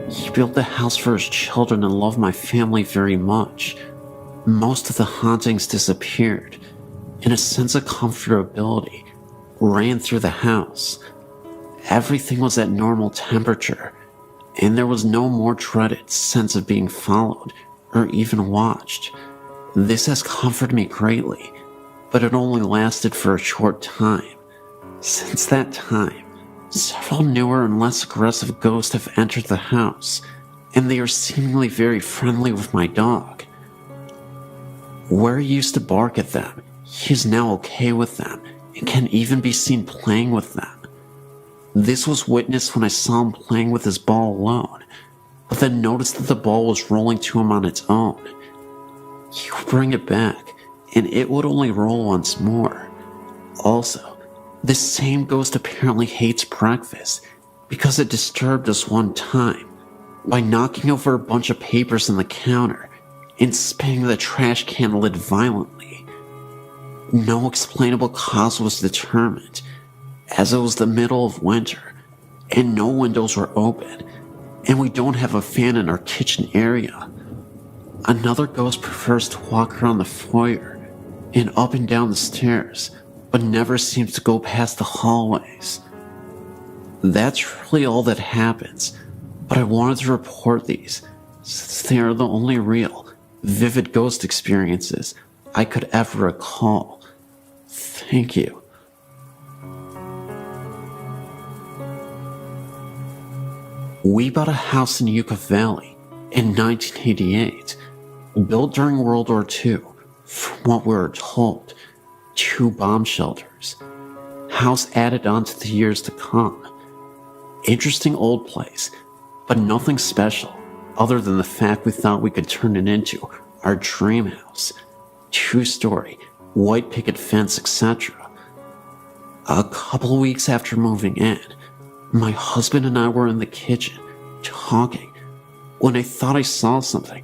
he built the house for his children and loved my family very much. Most of the hauntings disappeared, and a sense of comfortability ran through the house. Everything was at normal temperature, and there was no more dreaded sense of being followed or even watched. This has comforted me greatly, but it only lasted for a short time. Since that time, several newer and less aggressive ghosts have entered the house, and they are seemingly very friendly with my dog. Where he used to bark at them, he is now okay with them and can even be seen playing with them. This was witnessed when I saw him playing with his ball alone, but then noticed that the ball was rolling to him on its own. He would bring it back, and it would only roll once more. Also, this same ghost apparently hates breakfast because it disturbed us one time by knocking over a bunch of papers on the counter and spinning the trash can lid violently. No explainable cause was determined, as it was the middle of winter and no windows were open, and we don't have a fan in our kitchen area. Another ghost prefers to walk around the foyer and up and down the stairs, but never seems to go past the hallways. That's really all that happens, but I wanted to report these since they are the only real, vivid ghost experiences I could ever recall. Thank you. We bought a house in Yucca Valley in 1988, built during World War II, from what we were told. 2 bomb shelters. House added on to the years to come. Interesting old place, but nothing special. other than the fact we thought we could turn it into our dream house. 2-story, white picket fence, etc. A couple weeks after moving in, my husband and I were in the kitchen, talking, when I thought I saw something.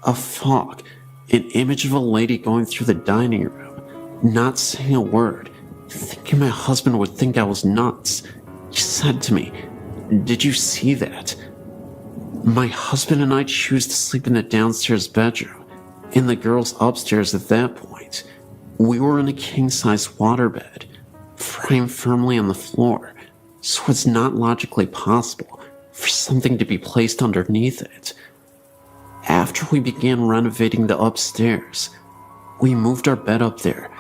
A fog, an image of a lady going through the dining room, not saying a word, thinking my husband would think I was nuts. He said to me, "Did you see that?" My husband and I choose to sleep in the downstairs bedroom, and the girls upstairs at that point. We were in a king-size waterbed, framed firmly on the floor, so it's not logically possible for something to be placed underneath it. After we began renovating the upstairs, we moved our bed up there,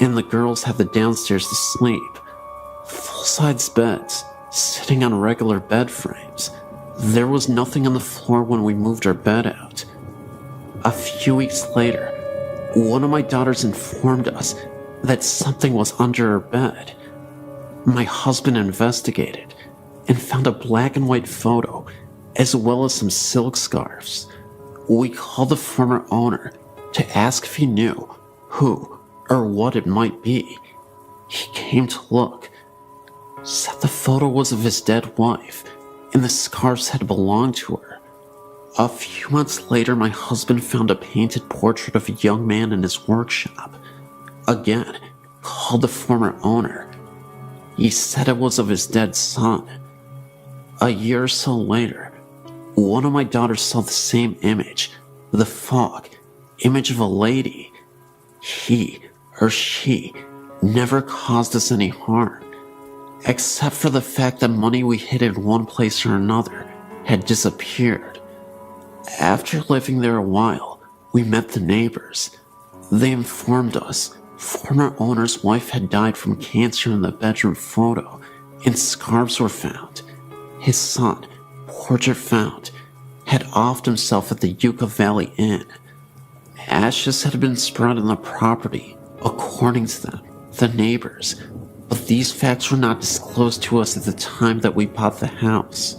and the girls had the downstairs to sleep. Full-size beds, sitting on regular bed frames. There was nothing on the floor when we moved our bed out. A few weeks later, one of my daughters informed us that something was under our bed. My husband investigated and found a black and white photo, as well as some silk scarves. We called the former owner to ask if he knew who or what it might be. He came to look, said the photo was of his dead wife, and the scarves had belonged to her. A few months later, my husband found a painted portrait of a young man in his workshop. Again, called the former owner. He said it was of his dead son. A year or so later, one of my daughters saw the same image, the fog, image of a lady. He or she never caused us any harm, except for the fact that money we hid in one place or another had disappeared. After living there a while, we met the neighbors. They informed us former owner's wife had died from cancer in the bedroom photo, and scarves were found. His son, portrait found, had offed himself at the Yucca Valley Inn. Ashes had been spread on the property, according to them, the neighbors, but these facts were not disclosed to us at the time that we bought the house.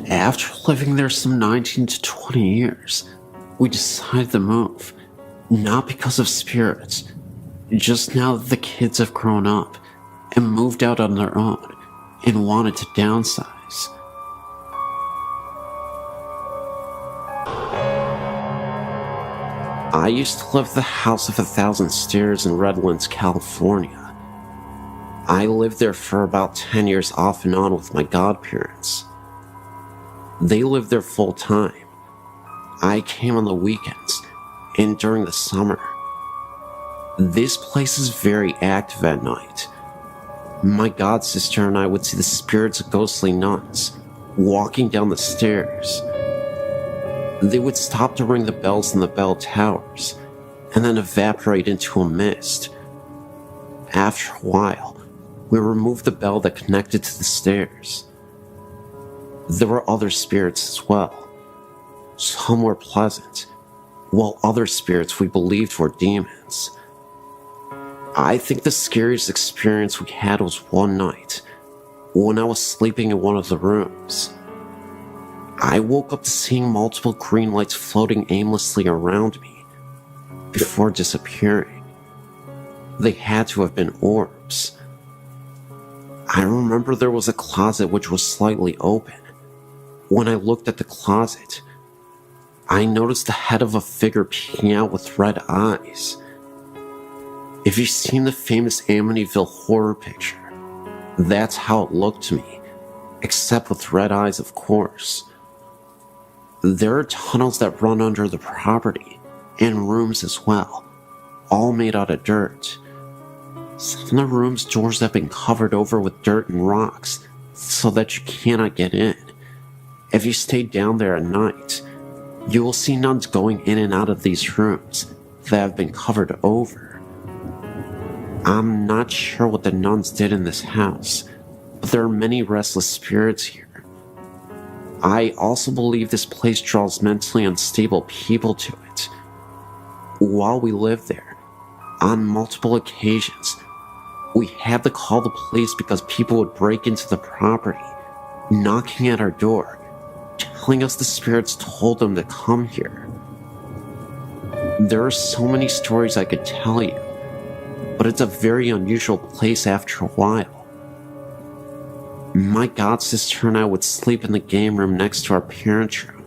After living there some 19 to 20 years, we decided to move, not because of spirits, just now that the kids have grown up and moved out on their own and wanted to downsize. I used to live at the House of 1,000 Stairs in Redlands, California. I lived there for about 10 years off and on with my godparents. They lived there full time. I came on the weekends and during the summer. This place is very active at night. My godsister and I would see the spirits of ghostly nuns walking down the stairs. They would stop to ring the bells in the bell towers and then evaporate into a mist. After a while, we removed the bell that connected to the stairs. There were other spirits as well. Some were pleasant, while other spirits we believed were demons. I think the scariest experience we had was one night when I was sleeping in one of the rooms. I woke up to seeing multiple green lights floating aimlessly around me before disappearing. They had to have been orbs. I remember there was a closet which was slightly open. When I looked at the closet, I noticed the head of a figure peeking out with red eyes. If you've seen the famous Amityville horror picture, that's how it looked to me, except with red eyes, of course. There are tunnels that run under the property, and rooms as well, all made out of dirt. Some of the rooms' doors have been covered over with dirt and rocks, so that you cannot get in. If you stay down there at night, you will see nuns going in and out of these rooms that have been covered over. I'm not sure what the nuns did in this house, but there are many restless spirits here. I also believe this place draws mentally unstable people to it. While we lived there, on multiple occasions, we had to call the police because people would break into the property, knocking at our door, telling us the spirits told them to come here. There are so many stories I could tell you, but it's a very unusual place after a while. My godsister and I would sleep in the game room next to our parents' room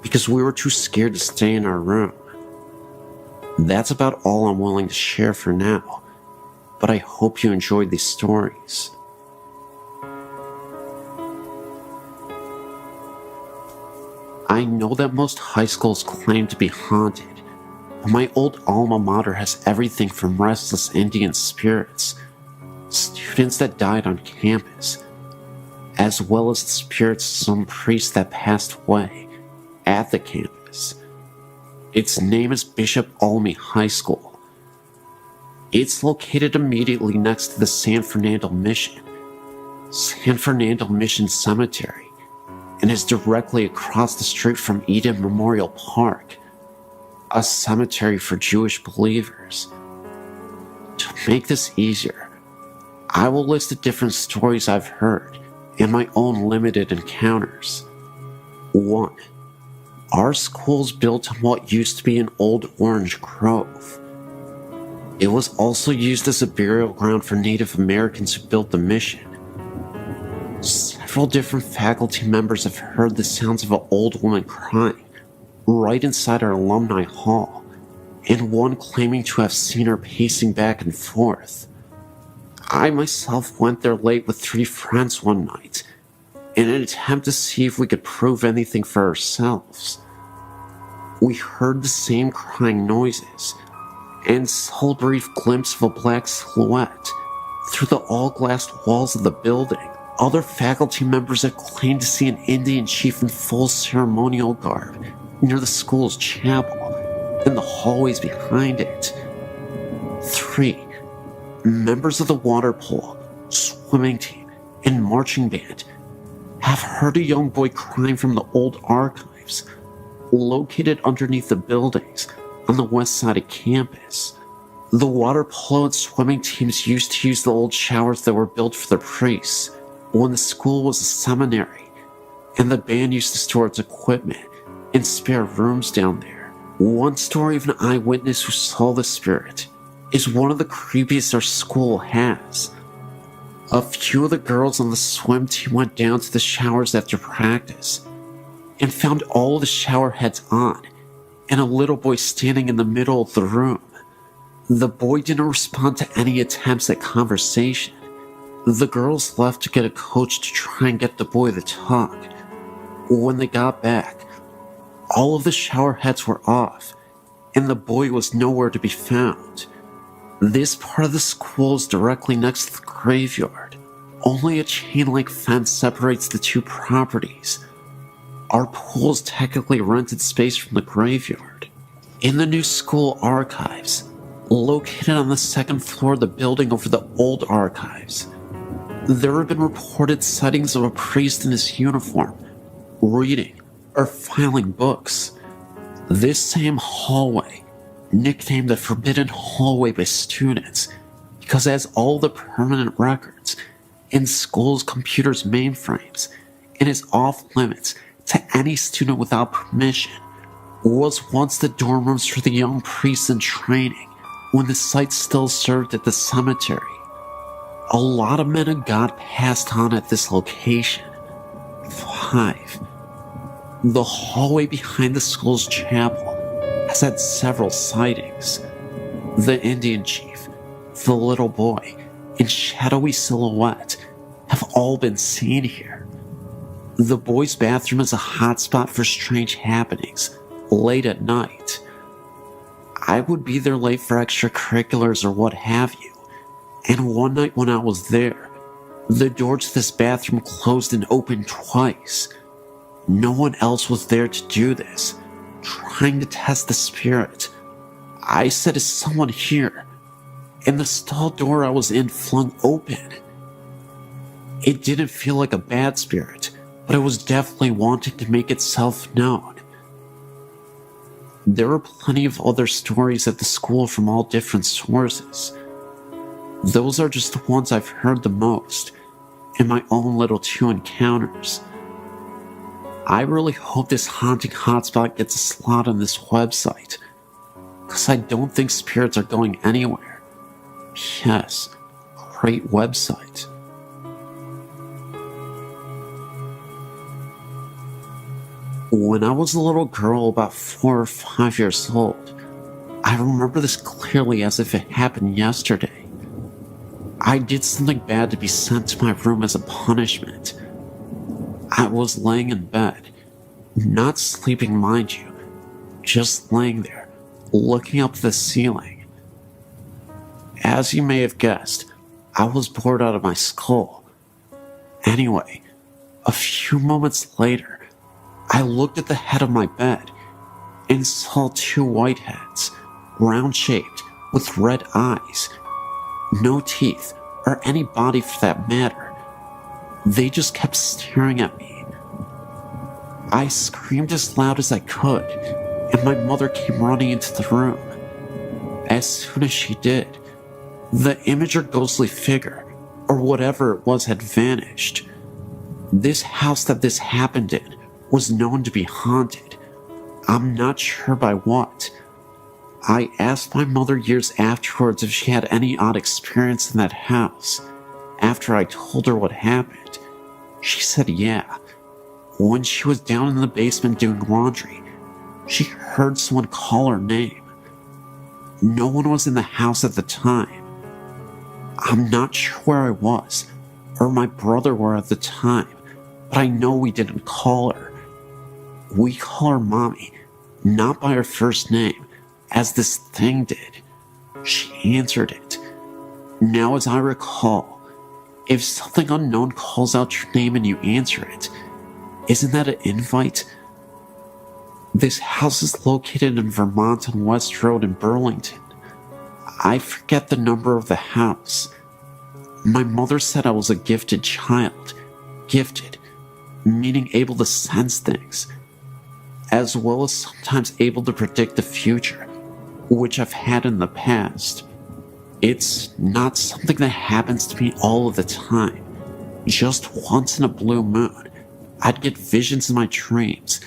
because we were too scared to stay in our room. That's about all I'm willing to share for now, but I hope you enjoyed these stories. I know that most high schools claim to be haunted, but my old alma mater has everything from restless Indian spirits, students that died on campus, as well as the spirits of some priest that passed away at the campus. Its name is Bishop Olney High School. It's located immediately next to the San Fernando Mission Cemetery, and is directly across the street from Eden Memorial Park, a cemetery for Jewish believers. To make this easier, I will list the different stories I've heard and my own limited encounters. 1. Our school's built on what used to be an old orange grove. It was also used as a burial ground for Native Americans who built the mission. Several different faculty members have heard the sounds of an old woman crying right inside our alumni hall, and one claiming to have seen her pacing back and forth. I myself went there late with 3 friends one night in an attempt to see if we could prove anything for ourselves. We heard the same crying noises and saw a brief glimpse of a black silhouette through the all-glass walls of the building. Other faculty members have claimed to see an Indian chief in full ceremonial garb near the school's chapel and the hallways behind it. 3. Members of the water polo, swimming team, and marching band have heard a young boy crying from the old archives located underneath the buildings on the west side of campus. The water polo and swimming teams used to use the old showers that were built for the priests when the school was a seminary, and the band used to store its equipment in spare rooms down there. One story of an eyewitness who saw the spirit is one of the creepiest our school has. A few of the girls on the swim team went down to the showers after practice and found all the shower heads on and a little boy standing in the middle of the room. The boy didn't respond to any attempts at conversation. The girls left to get a coach to try and get the boy to talk. When they got back, all of the shower heads were off, and the boy was nowhere to be found. This part of the school is directly next to the graveyard. Only a chain-link fence separates the two properties. Our pool is technically rented space from the graveyard. In the new school archives, located on the second floor of the building over the old archives, there have been reported sightings of a priest in his uniform, reading or filing books. This same hallway, nicknamed the Forbidden Hallway by students, because it has all the permanent records in school's computer's mainframes and is off limits to any student without permission, was once the dorm rooms for the young priests in training when the site still served at the cemetery. A lot of men of God passed on at this location. 5. The hallway behind the school's chapel has had several sightings. The Indian chief, the little boy, and shadowy silhouette have all been seen here. The boys' bathroom is a hotspot for strange happenings late at night. I would be there late for extracurriculars or what have you, and one night when I was there, the door to this bathroom closed and opened twice. No one else was there to do this, trying to test the spirit. I said, "Is someone here?" And the stall door I was in flung open. It didn't feel like a bad spirit, but it was definitely wanting to make itself known. There are plenty of other stories at the school from all different sources. Those are just the ones I've heard the most, in my own little 2 encounters. I really hope this haunting hotspot gets a slot on this website, because I don't think spirits are going anywhere. Yes, great website. When I was a little girl, about 4 or 5 years old, I remember this clearly as if it happened yesterday. I did something bad to be sent to my room as a punishment. I was laying in bed, not sleeping, mind you, just laying there, looking up at the ceiling. As you may have guessed, I was bored out of my skull. Anyway, a few moments later, I looked at the head of my bed and saw 2 white heads, round-shaped, with red eyes. No teeth, or any body for that matter. They just kept staring at me. I screamed as loud as I could, and my mother came running into the room. As soon as she did, the image or ghostly figure, or whatever it was, had vanished. This house that this happened in was known to be haunted. I'm not sure by what. I asked my mother years afterwards if she had any odd experience in that house. After I told her what happened, she said yeah. When she was down in the basement doing laundry, she heard someone call her name. No one was in the house at the time. I'm not sure where I was, or my brother were at the time, but I know we didn't call her. We call her Mommy, not by her first name, as this thing did. She answered it. Now, as I recall, if something unknown calls out your name and you answer it, isn't that an invite? This house is located in Vermont on West Road in Burlington. I forget the number of the house. My mother said I was a gifted child. Gifted, meaning able to sense things, as well as sometimes able to predict the future, which I've had in the past. It's not something that happens to me all of the time. Just once in a blue moon, I'd get visions in my dreams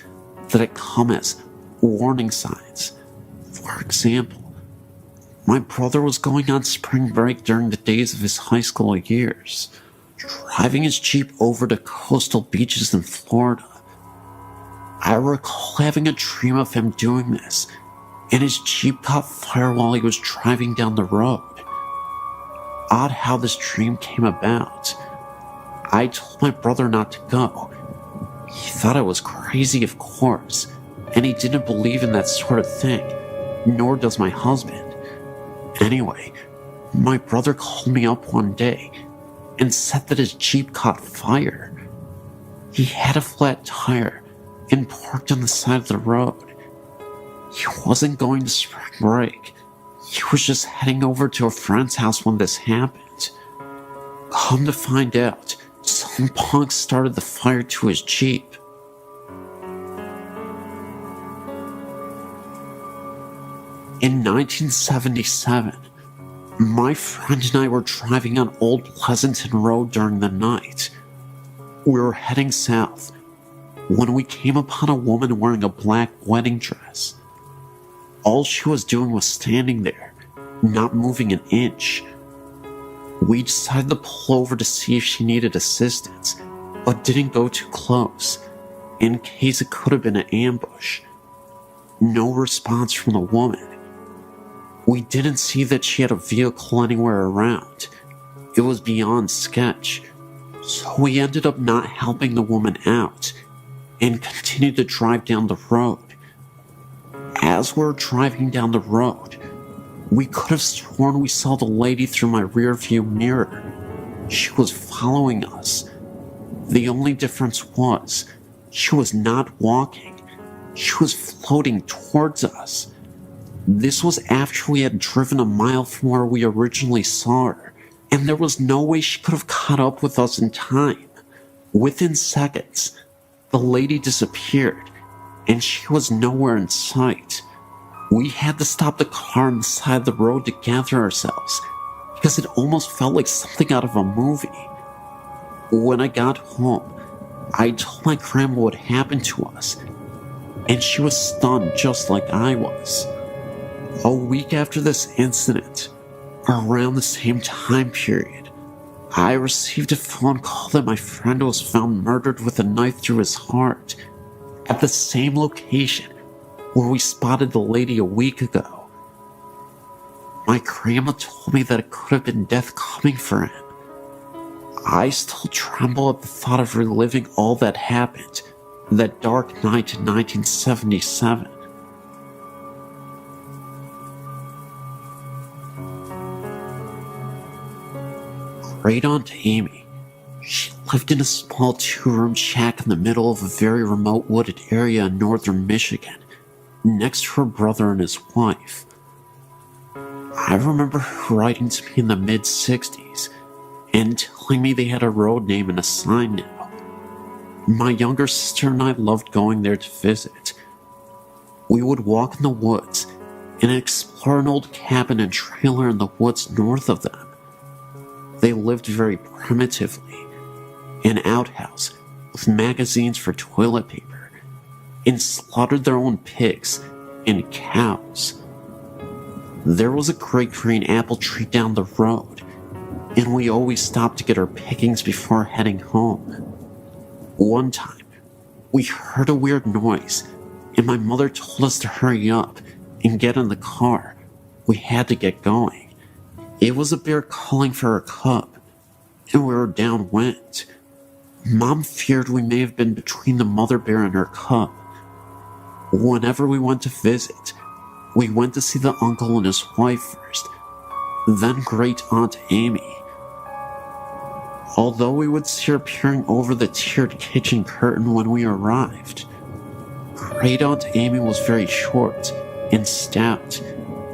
that come as warning signs. For example, my brother was going on spring break during the days of his high school years, driving his Jeep over to coastal beaches in Florida. I recall having a dream of him doing this, and his Jeep caught fire while he was driving down the road. Odd how this dream came about. I told my brother not to go. He thought I was crazy, of course, and he didn't believe in that sort of thing, nor does my husband. Anyway, my brother called me up one day and said that his Jeep caught fire. He had a flat tire and parked on the side of the road. He wasn't going to spring break. He was just heading over to a friend's house when this happened. Come to find out, some punk started the fire to his Jeep. In 1977, my friend and I were driving on Old Pleasanton Road during the night. We were heading south when we came upon a woman wearing a black wedding dress. All she was doing was standing there, not moving an inch. We decided to pull over to see if she needed assistance, but didn't go too close, in case it could have been an ambush. No response from the woman. We didn't see that she had a vehicle anywhere around. It was beyond sketch, so we ended up not helping the woman out and continued to drive down the road. As we were driving down the road, we could have sworn we saw the lady through my rearview mirror. She was following us. The only difference was, she was not walking. She was floating towards us. This was after we had driven a mile from where we originally saw her, and there was no way she could have caught up with us in time. Within seconds, the lady disappeared, and she was nowhere in sight. We had to stop the car on the side of the road to gather ourselves, because it almost felt like something out of a movie. When I got home, I told my grandma what happened to us, and she was stunned just like I was. A week after this incident, around the same time period, I received a phone call that my friend was found murdered with a knife through his heart at the same location where we spotted the lady a week ago. My grandma told me that it could have been death coming for him. I still tremble at the thought of reliving all that happened that dark night in 1977. Great Aunt Amy. She lived in a small 2-room shack in the middle of a very remote wooded area in northern Michigan, next to her brother and his wife. I remember her writing to me in the mid-60s and telling me they had a road name and a sign now. My younger sister and I loved going there to visit. We would walk in the woods and explore an old cabin and trailer in the woods north of them. They lived very primitively, an outhouse with magazines for toilet paper, and slaughtered their own pigs and cows. There was a great green apple tree down the road, and we always stopped to get our pickings before heading home. One time, we heard a weird noise, and my mother told us to hurry up and get in the car. We had to get going. It was a bear calling for her cub, and we were downwind. Mom feared we may have been between the mother bear and her cub. Whenever we went to visit, we went to see the uncle and his wife first, then Great Aunt Amy. Although we would see her peering over the tiered kitchen curtain when we arrived, Great Aunt Amy was very short and stout,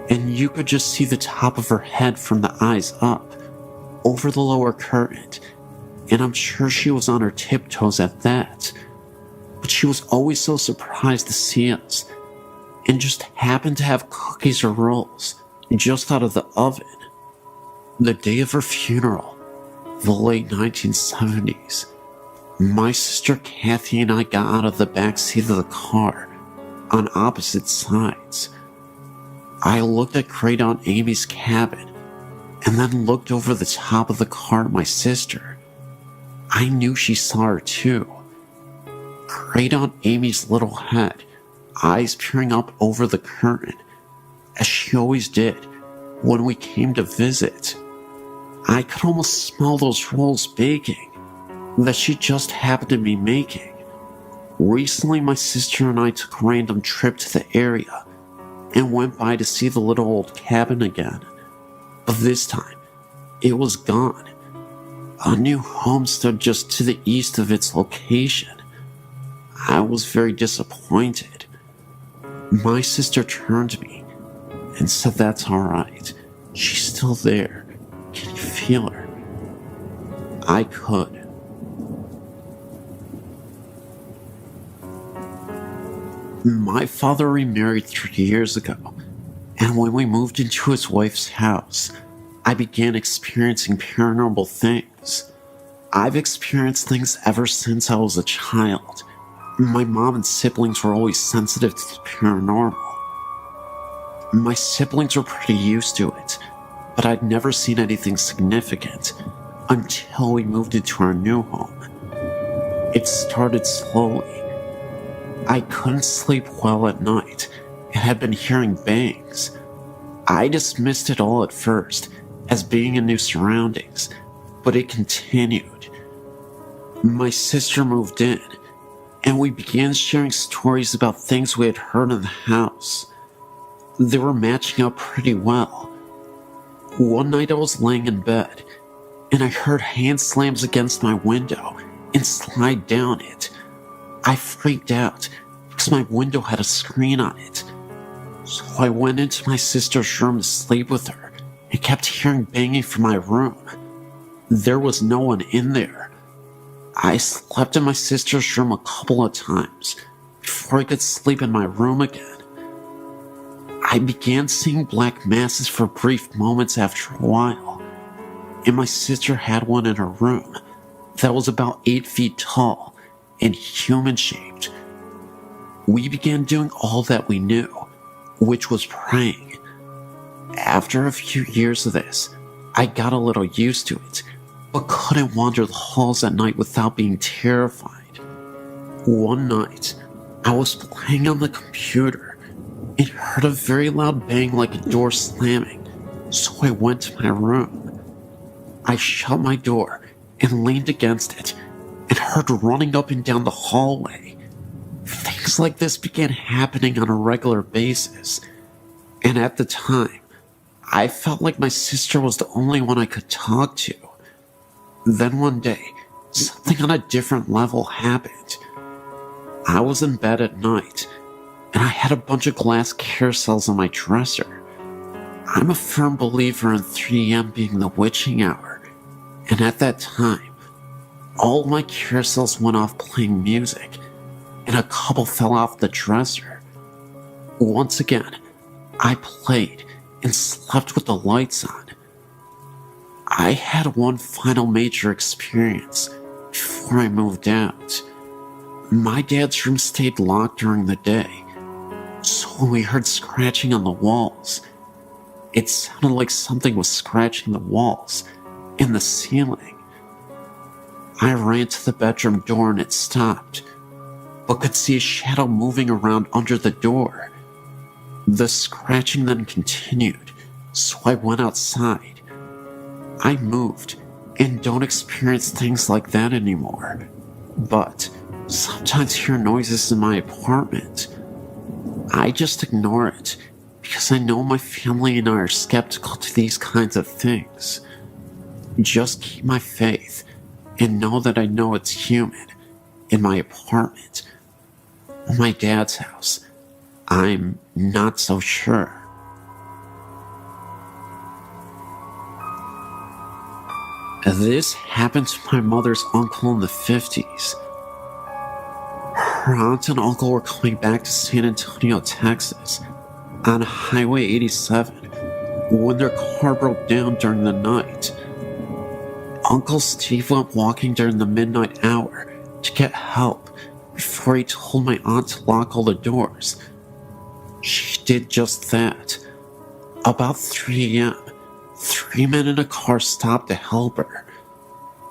and you could just see the top of her head from the eyes up, over the lower curtain, and I'm sure she was on her tiptoes at that. But she was always so surprised to see us, and just happened to have cookies or rolls just out of the oven. The day of her funeral, the late 1970s, my sister Kathy and I got out of the back seat of the car on opposite sides. I looked at Great Aunt Amy's cabin and then looked over the top of the car at my sister. I knew she saw her too. Great Aunt Amy's little head, eyes peering up over the curtain, as she always did when we came to visit. I could almost smell those rolls baking that she just happened to be making. Recently, my sister and I took a random trip to the area and went by to see the little old cabin again. But this time, it was gone. A new home stood just to the east of its location. I was very disappointed. My sister turned to me and said, "That's alright. She's still there. Can you feel her?" I could. My father remarried 3 years ago, and when we moved into his wife's house, I began experiencing paranormal things. I've experienced things ever since I was a child. My mom and siblings were always sensitive to the paranormal. My siblings were pretty used to it, but I'd never seen anything significant until we moved into our new home. It started slowly. I couldn't sleep well at night and had been hearing bangs. I dismissed it all at first as being in new surroundings, but it continued. My sister moved in, and we began sharing stories about things we had heard in the house. They were matching up pretty well. One night I was laying in bed, and I heard hand slams against my window and slide down it. I freaked out because my window had a screen on it. So I went into my sister's room to sleep with her and kept hearing banging from my room. There was no one in there. I slept in my sister's room a couple of times before I could sleep in my room again. I began seeing black masses for brief moments after a while, and my sister had one in her room that was about 8 feet tall and human-shaped. We began doing all that we knew, which was praying. After a few years of this, I got a little used to it, but couldn't wander the halls at night without being terrified. One night, I was playing on the computer and heard a very loud bang like a door slamming, so I went to my room. I shut my door and leaned against it and heard running up and down the hallway. Things like this began happening on a regular basis, and at the time, I felt like my sister was the only one I could talk to. Then one day, something on a different level happened. I was in bed at night, and I had a bunch of glass carousels on my dresser. I'm a firm believer in 3 a.m. being the witching hour, and at that time, all my carousels went off playing music, and a couple fell off the dresser. Once again, I played and slept with the lights on. I had one final major experience before I moved out. My dad's room stayed locked during the day, so when we heard scratching on the walls, it sounded like something was scratching the walls and the ceiling. I ran to the bedroom door and it stopped, but could see a shadow moving around under the door. The scratching then continued, so I went outside. I moved and don't experience things like that anymore, but sometimes hear noises in my apartment. I just ignore it because I know my family and I are skeptical to these kinds of things. Just keep my faith and know that I know it's human in my apartment. My dad's house, I'm not so sure. This happened to my mother's uncle in the 50s. Her aunt and uncle were coming back to San Antonio, Texas, on Highway 87 when their car broke down during the night. Uncle Steve went walking during the midnight hour to get help before he told my aunt to lock all the doors. She did just that. About 3 a.m., 3 men in a car stopped to help her.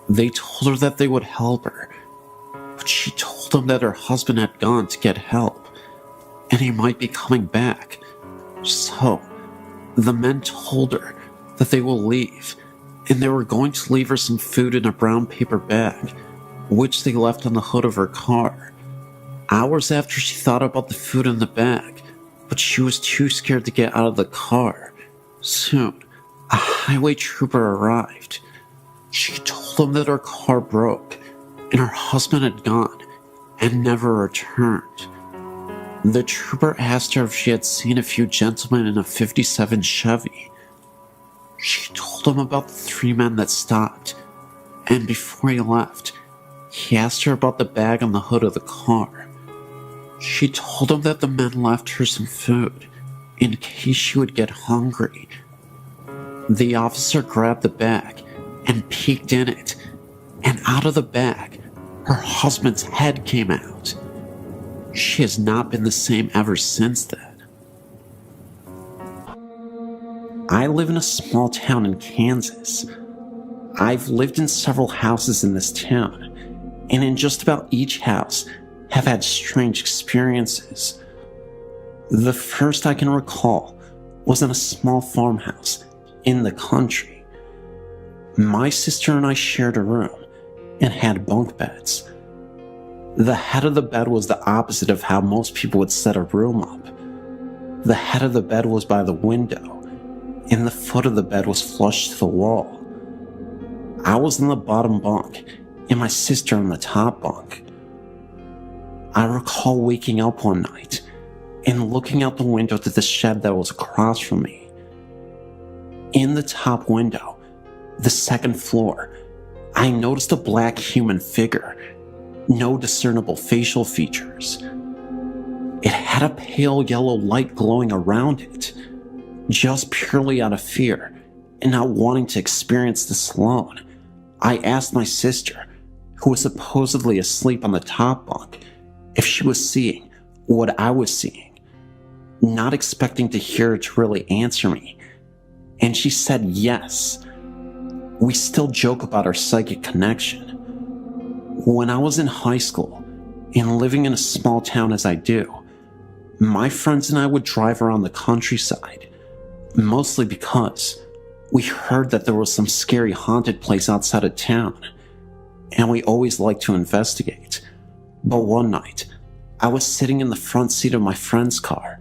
They told her that they would help her, but she told them that her husband had gone to get help, and he might be coming back. So, the men told her that they will leave, and they were going to leave her some food in a brown paper bag, which they left on the hood of her car. Hours after she thought about the food in the bag, but she was too scared to get out of the car. Soon, a highway trooper arrived. She told them that her car broke, and her husband had gone and never returned. The trooper asked her if she had seen a few gentlemen in a '57 Chevy. She told him about the 3 men that stopped, and before he left, he asked her about the bag on the hood of the car. She told him that the men left her some food in case she would get hungry. The officer grabbed the bag and peeked in it, and out of the bag, her husband's head came out. She has not been the same ever since then. I live in a small town in Kansas. I've lived in several houses in this town, and in just about each house have had strange experiences. The first I can recall was in a small farmhouse in the country. My sister and I shared a room and had bunk beds. The head of the bed was the opposite of how most people would set a room up. The head of the bed was by the window, and the foot of the bed was flush to the wall. I was in the bottom bunk, and my sister in the top bunk. I recall waking up one night and looking out the window to the shed that was across from me. In the top window, the second floor, I noticed a black human figure, no discernible facial features. It had a pale yellow light glowing around it, just purely out of fear and not wanting to experience this alone. I asked my sister, who was supposedly asleep on the top bunk, if she was seeing what I was seeing, not expecting to hear her to really answer me, and she said yes. We still joke about our psychic connection. When I was in high school and living in a small town as I do, my friends and I would drive around the countryside, mostly because we heard that there was some scary haunted place outside of town, and we always liked to investigate. But one night, I was sitting in the front seat of my friend's car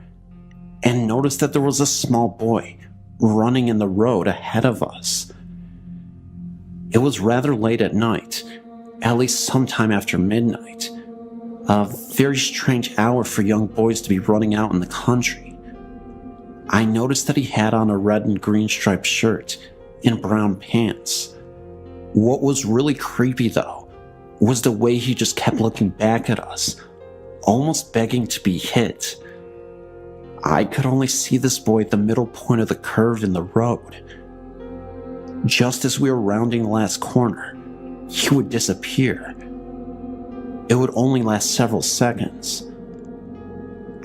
and noticed that there was a small boy running in the road ahead of us. It was rather late at night, at least sometime after midnight, a very strange hour for young boys to be running out in the country. I noticed that he had on a red and green striped shirt and brown pants. What was really creepy, though, was the way he just kept looking back at us, almost begging to be hit. I could only see this boy at the middle point of the curve in the road. Just as we were rounding the last corner, he would disappear. It would only last several seconds.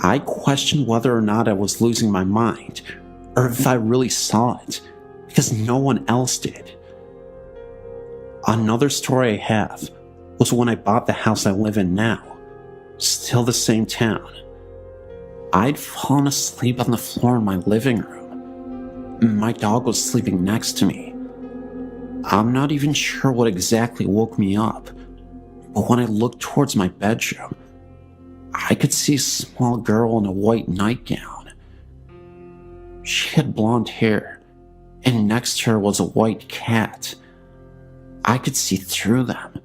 I questioned whether or not I was losing my mind, or if I really saw it, because no one else did. Another story I have was when I bought the house I live in now, still the same town. I'd fallen asleep on the floor in my living room. My dog was sleeping next to me. I'm not even sure what exactly woke me up, but when I looked towards my bedroom, I could see a small girl in a white nightgown. She had blonde hair, and next to her was a white cat. I could see through them.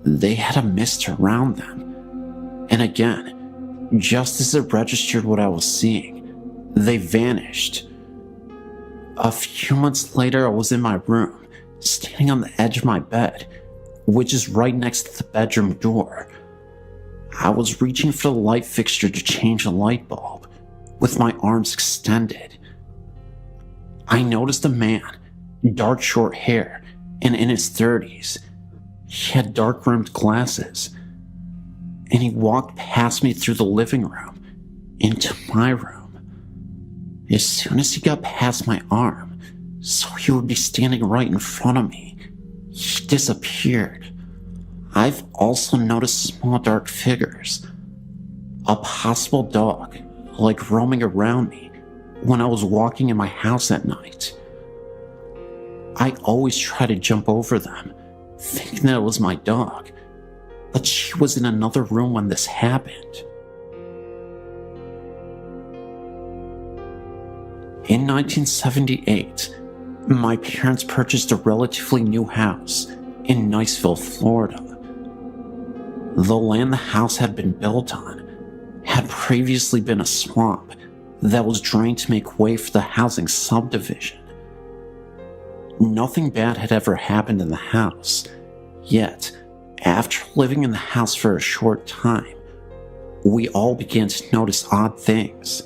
They had a mist around them. And again, just as it registered what I was seeing, they vanished. A few months later, I was in my room, standing on the edge of my bed, which is right next to the bedroom door. I was reaching for the light fixture to change the light bulb, with my arms extended. I noticed a man, dark short hair, and in his 30s. He had dark-rimmed glasses, and he walked past me through the living room, into my room. As soon as he got past my arm, so he would be standing right in front of me, he disappeared. I've also noticed small dark figures, a possible dog, like roaming around me when I was walking in my house at night. I always try to jump over them, thinking that it was my dog, but she was in another room when this happened. In 1978, my parents purchased a relatively new house in Niceville, Florida. The land the house had been built on had previously been a swamp that was drained to make way for the housing subdivision. Nothing bad had ever happened in the house, yet, after living in the house for a short time, we all began to notice odd things.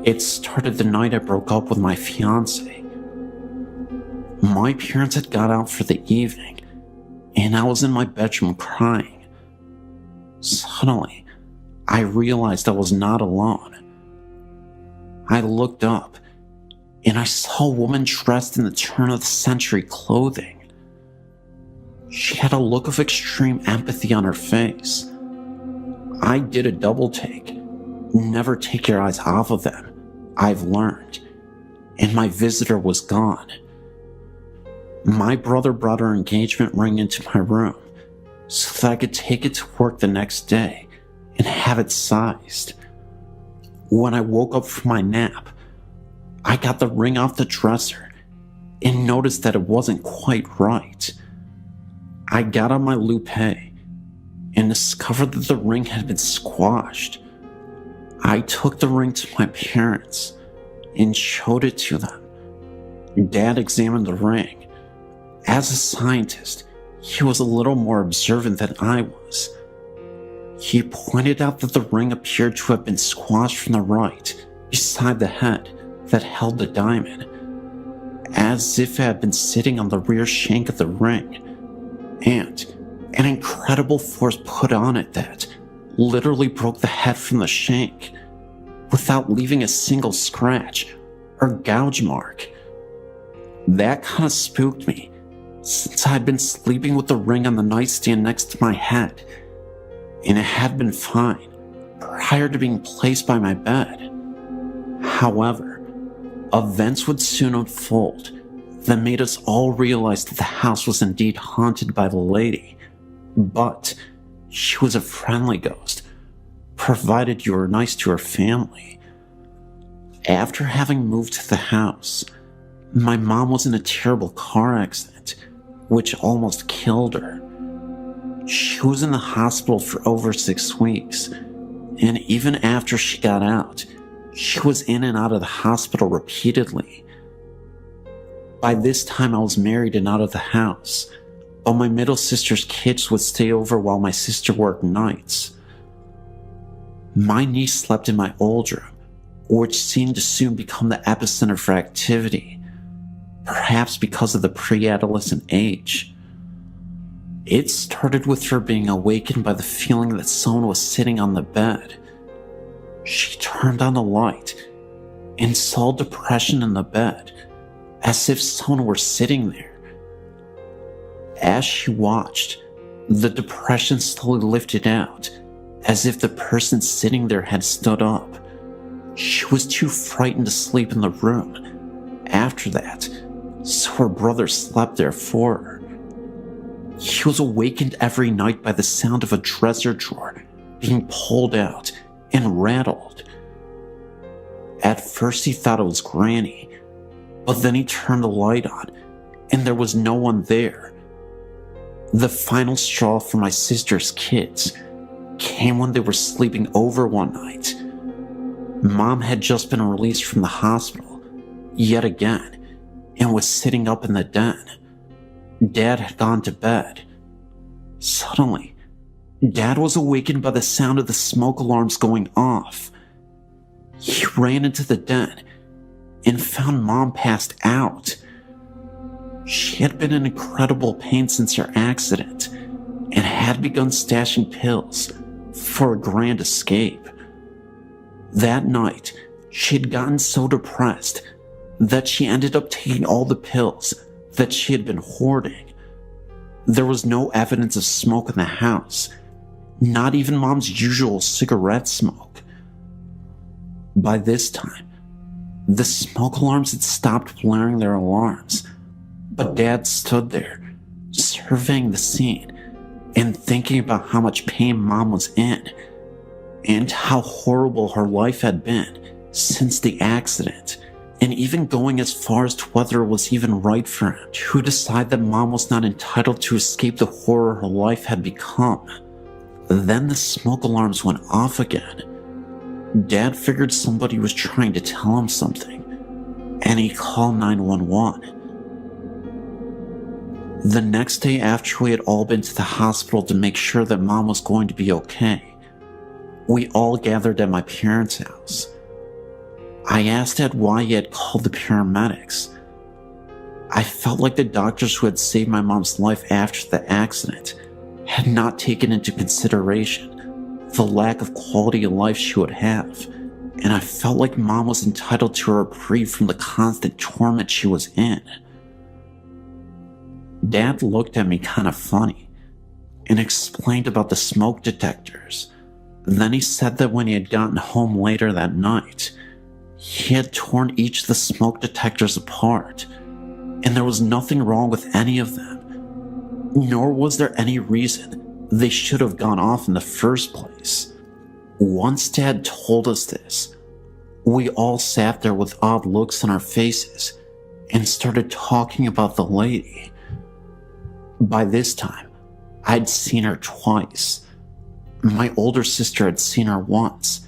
It started the night I broke up with my fiance. My parents had got out for the evening, and I was in my bedroom crying. Suddenly, I realized I was not alone. I looked up, and I saw a woman dressed in the turn-of-the-century clothing. She had a look of extreme empathy on her face. I did a double take. Never take your eyes off of them, I've learned. And my visitor was gone. My brother brought her engagement ring into my room so that I could take it to work the next day and have it sized. When I woke up from my nap, I got the ring off the dresser and noticed that it wasn't quite right. I got on my loupe and discovered that the ring had been squashed. I took the ring to my parents and showed it to them. Dad examined the ring. As a scientist, he was a little more observant than I was. He pointed out that the ring appeared to have been squashed from the right, beside the head that held the diamond, as if it had been sitting on the rear shank of the ring, and an incredible force put on it that literally broke the head from the shank without leaving a single scratch or gouge mark. That kind of spooked me, since I had been sleeping with the ring on the nightstand next to my head, and it had been fine prior to being placed by my bed. However, events would soon unfold that made us all realize that the house was indeed haunted by the lady, but she was a friendly ghost, provided you were nice to her family. After having moved to the house, my mom was in a terrible car accident, which almost killed her. She was in the hospital for over 6 weeks, and even after she got out, she was in and out of the hospital repeatedly. By this time, I was married and out of the house, but my middle sister's kids would stay over while my sister worked nights. My niece slept in my old room, which seemed to soon become the epicenter for activity, perhaps because of the pre-adolescent age. It started with her being awakened by the feeling that someone was sitting on the bed. She turned on the light and saw depression in the bed, as if someone were sitting there. As she watched, the depression slowly lifted out, as if the person sitting there had stood up. She was too frightened to sleep in the room after that, so her brother slept there for her. He was awakened every night by the sound of a dresser drawer being pulled out and rattled. At first he thought it was Granny, but then he turned the light on and there was no one there. The final straw for my sister's kids came when they were sleeping over one night. Mom had just been released from the hospital, yet again, and was sitting up in the den. Dad had gone to bed. Suddenly, Dad was awakened by the sound of the smoke alarms going off. He ran into the den and found Mom passed out. She had been in incredible pain since her accident and had begun stashing pills for a grand escape. That night, she had gotten so depressed that she ended up taking all the pills that she had been hoarding. There was no evidence of smoke in the house, not even Mom's usual cigarette smoke. By this time, the smoke alarms had stopped blaring their alarms, but Dad stood there, surveying the scene and thinking about how much pain Mom was in and how horrible her life had been since the accident, and even going as far as to whether it was even right for him to decide that Mom was not entitled to escape the horror her life had become. Then the smoke alarms went off again. Dad figured somebody was trying to tell him something, and he called 911. The next day after we had all been to the hospital to make sure that Mom was going to be okay, we all gathered at my parents' house. I asked Dad why he had called the paramedics. I felt like the doctors who had saved my mom's life after the accident had not taken into consideration the lack of quality of life she would have, and I felt like Mom was entitled to a reprieve from the constant torment she was in. Dad looked at me kind of funny and explained about the smoke detectors. Then he said that when he had gotten home later that night, he had torn each of the smoke detectors apart, and there was nothing wrong with any of them, nor was there any reason they should have gone off in the first place. Once Dad told us this, we all sat there with odd looks on our faces and started talking about the lady. By this time, I'd seen her twice. My older sister had seen her once,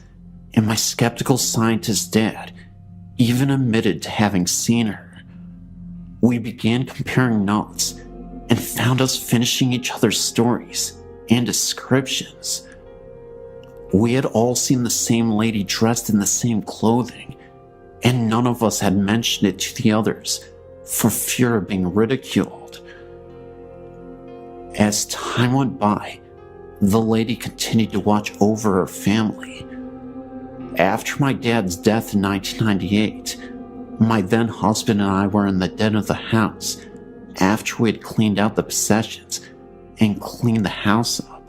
and my skeptical scientist dad even admitted to having seen her. We began comparing notes and found us finishing each other's stories and descriptions. We had all seen the same lady dressed in the same clothing, and none of us had mentioned it to the others for fear of being ridiculed. As time went by, the lady continued to watch over her family. After my dad's death in 1998, my then husband and I were in the den of the house after we had cleaned out the possessions and cleaned the house up.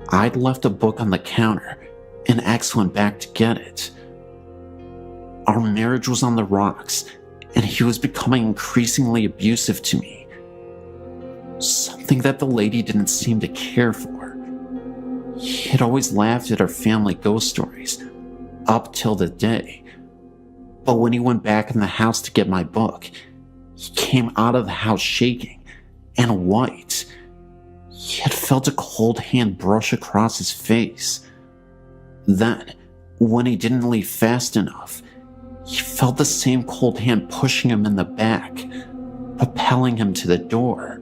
I'd left a book on the counter and X went back to get it. Our marriage was on the rocks and he was becoming increasingly abusive to me. Something that the lady didn't seem to care for. He had always laughed at our family ghost stories, up till the day. But when he went back in the house to get my book, he came out of the house shaking and white. He had felt a cold hand brush across his face. Then, when he didn't leave fast enough, he felt the same cold hand pushing him in the back, propelling him to the door.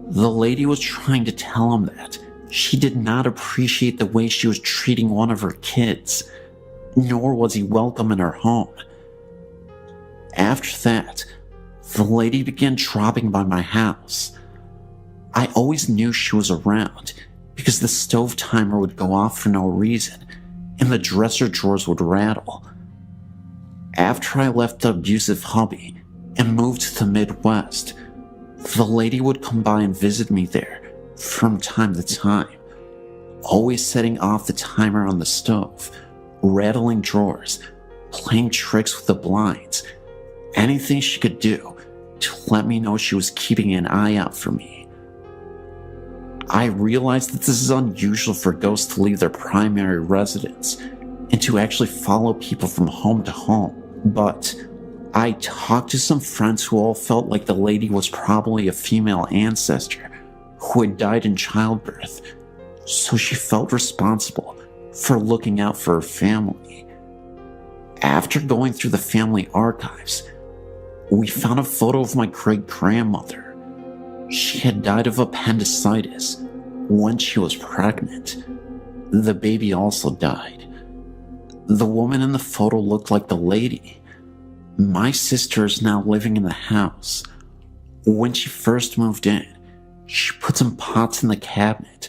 The lady was trying to tell him that she did not appreciate the way she was treating one of her kids, nor was he welcome in her home. After that, the lady began dropping by my house. I always knew she was around because the stove timer would go off for no reason and the dresser drawers would rattle. After I left the abusive hubby and moved to the Midwest, the lady would come by and visit me there from time to time, always setting off the timer on the stove, rattling drawers, playing tricks with the blinds, anything she could do to let me know she was keeping an eye out for me. I realized that this is unusual for ghosts to leave their primary residence and to actually follow people from home to home, but I talked to some friends who all felt like the lady was probably a female ancestor who had died in childbirth, so she felt responsible for looking out for her family. After going through the family archives, we found a photo of my great-grandmother. She had died of appendicitis when she was pregnant. The baby also died. The woman in the photo looked like the lady. My sister is now living in the house. When she first moved in, she put some pots in the cabinet,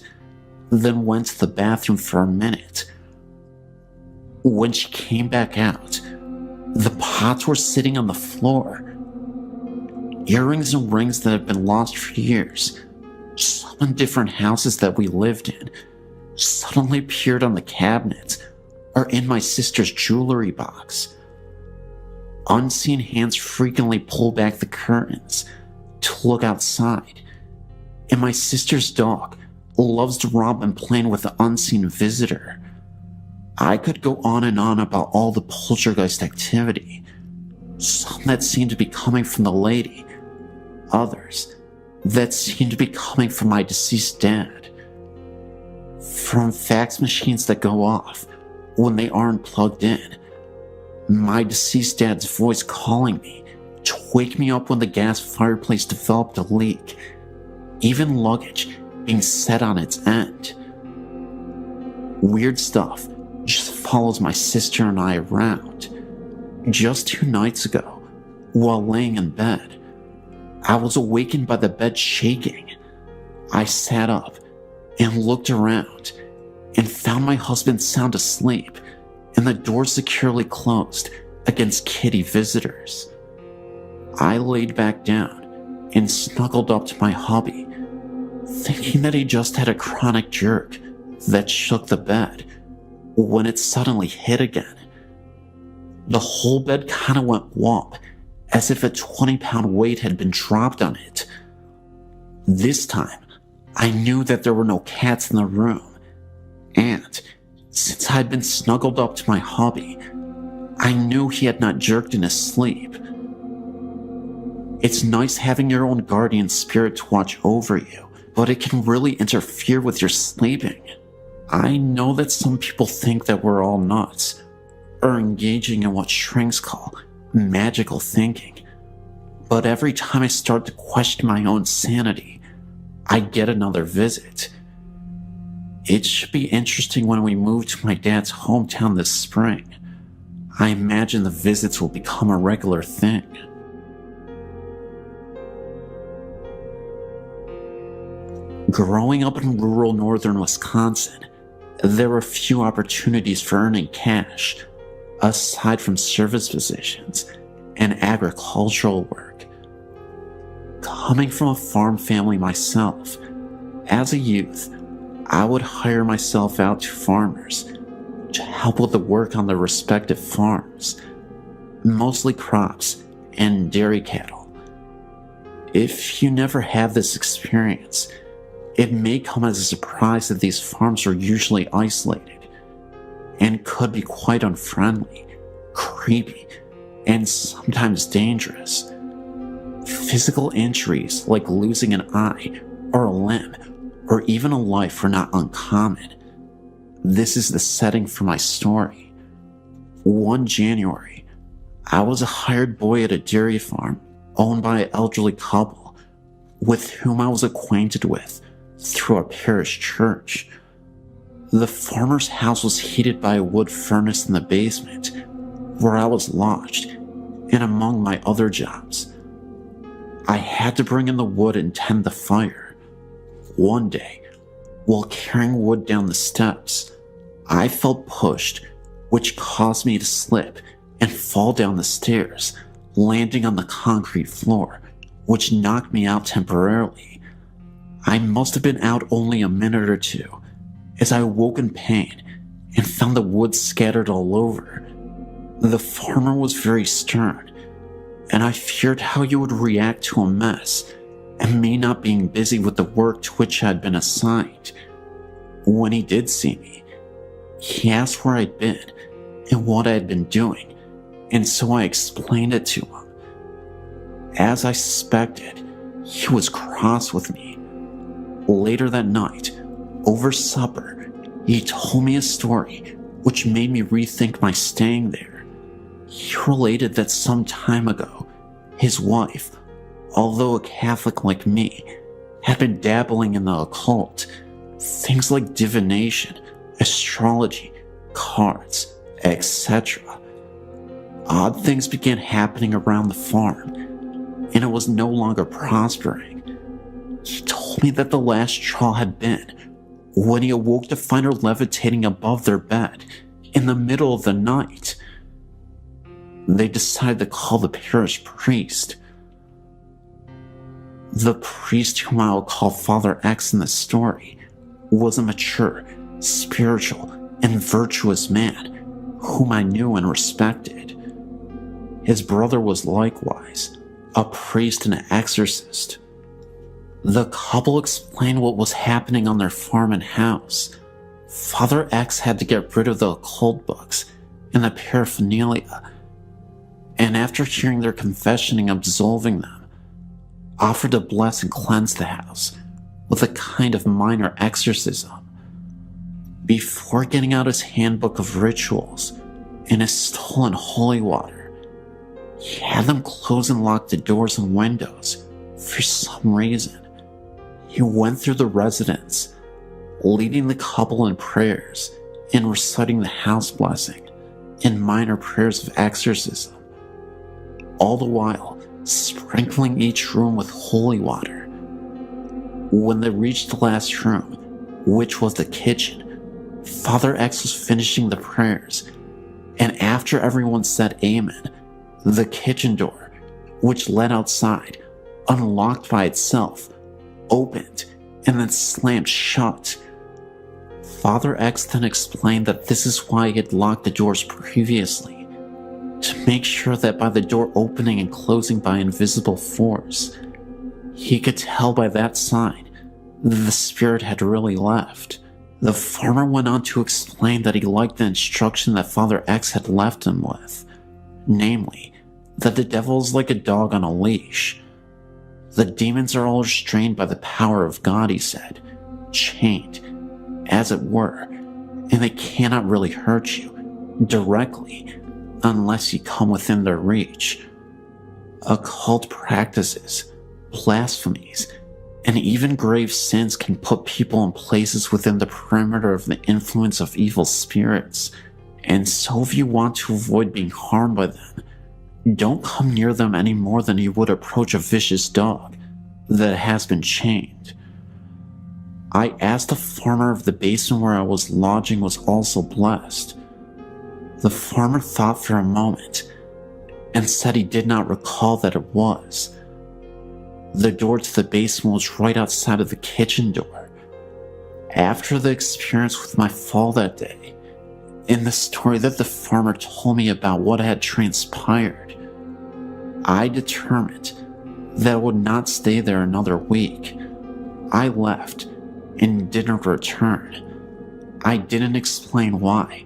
then went to the bathroom for a minute. When she came back out, the pots were sitting on the floor. Earrings and rings that had been lost for years, some in different houses that we lived in, suddenly appeared on the cabinets or in my sister's jewelry box. Unseen hands frequently pull back the curtains to look outside, and my sister's dog loves to romp and play with the unseen visitor. I could go on and on about all the poltergeist activity, some that seemed to be coming from the lady, others that seemed to be coming from my deceased dad. From fax machines that go off when they aren't plugged in, my deceased dad's voice calling me to wake me up when the gas fireplace developed a leak, even luggage being set on its end. Weird stuff just follows my sister and I around. Just 2 nights ago, while laying in bed, I was awakened by the bed shaking. I sat up and looked around and found my husband sound asleep and the door securely closed against kitty visitors. I laid back down and snuggled up to my hubby, thinking that he just had a chronic jerk that shook the bed when it suddenly hit again. The whole bed kind of went womp, as if a 20-pound weight had been dropped on it. This time, I knew that there were no cats in the room, and since I'd been snuggled up to my hubby, I knew he had not jerked in his sleep. It's nice having your own guardian spirit to watch over you, but it can really interfere with your sleeping. I know that some people think that we're all nuts, or engaging in what shrinks call magical thinking, but every time I start to question my own sanity, I get another visit. It should be interesting when we move to my dad's hometown this spring. I imagine the visits will become a regular thing. Growing up in rural northern Wisconsin, there were few opportunities for earning cash, aside from service positions and agricultural work. Coming from a farm family myself, as a youth, I would hire myself out to farmers to help with the work on their respective farms, mostly crops and dairy cattle. If you never have this experience, it may come as a surprise that these farms are usually isolated and could be quite unfriendly, creepy, and sometimes dangerous. Physical injuries like losing an eye or a limb or even a life are not uncommon. This is the setting for my story. One January, I was a hired boy at a dairy farm owned by an elderly couple with whom I was acquainted with through our parish church. The farmer's house was heated by a wood furnace in the basement where I was lodged, and among my other jobs, I had to bring in the wood and tend the fire. One day, while carrying wood down the steps, I felt pushed, which caused me to slip and fall down the stairs, landing on the concrete floor, which knocked me out temporarily. I must have been out only a minute or two, as I awoke in pain and found the wood scattered all over. The farmer was very stern, and I feared how he would react to a mess and me not being busy with the work to which I had been assigned. When he did see me, he asked where I'd been and what I had been doing, and so I explained it to him. As I suspected, he was cross with me. Later that night, over supper, he told me a story which made me rethink my staying there. He related that some time ago, his wife, although a Catholic like me, had been dabbling in the occult, things like divination, astrology, cards, etc. Odd things began happening around the farm, and it was no longer prospering. He told me that the last straw had been when he awoke to find her levitating above their bed in the middle of the night. They decided to call the parish priest. The priest, whom I will call Father X in the story, was a mature, spiritual, and virtuous man whom I knew and respected. His brother was likewise a priest and an exorcist. The couple explained what was happening on their farm and house. Father X had to get rid of the occult books and the paraphernalia, and after hearing their confession and absolving them, offered to bless and cleanse the house with a kind of minor exorcism. Before getting out his handbook of rituals and his stolen holy water, he had them close and lock the doors and windows for some reason. He went through the residence, leading the couple in prayers and reciting the house blessing and minor prayers of exorcism, all the while sprinkling each room with holy water. When they reached the last room, which was the kitchen, Father X was finishing the prayers, and after everyone said amen, the kitchen door, which led outside, unlocked by itself, opened and then slammed shut. Father X then explained that this is why he had locked the doors previously, to make sure that by the door opening and closing by invisible force, he could tell by that sign that the spirit had really left. The farmer went on to explain that he liked the instruction that Father X had left him with, namely, that the devil is like a dog on a leash. The demons are all restrained by the power of God, he said, chained, as it were, and they cannot really hurt you directly unless you come within their reach. Occult practices, blasphemies, and even grave sins can put people in places within the perimeter of the influence of evil spirits, and so if you want to avoid being harmed by them, don't come near them any more than you would approach a vicious dog that has been chained. I asked the farmer if the basement where I was lodging was also blessed. The farmer thought for a moment and said he did not recall that it was. The door to the basement was right outside of the kitchen door. After the experience with my fall that day, in the story that the farmer told me about what had transpired, I determined that I would not stay there another week. I left and didn't return. I didn't explain why,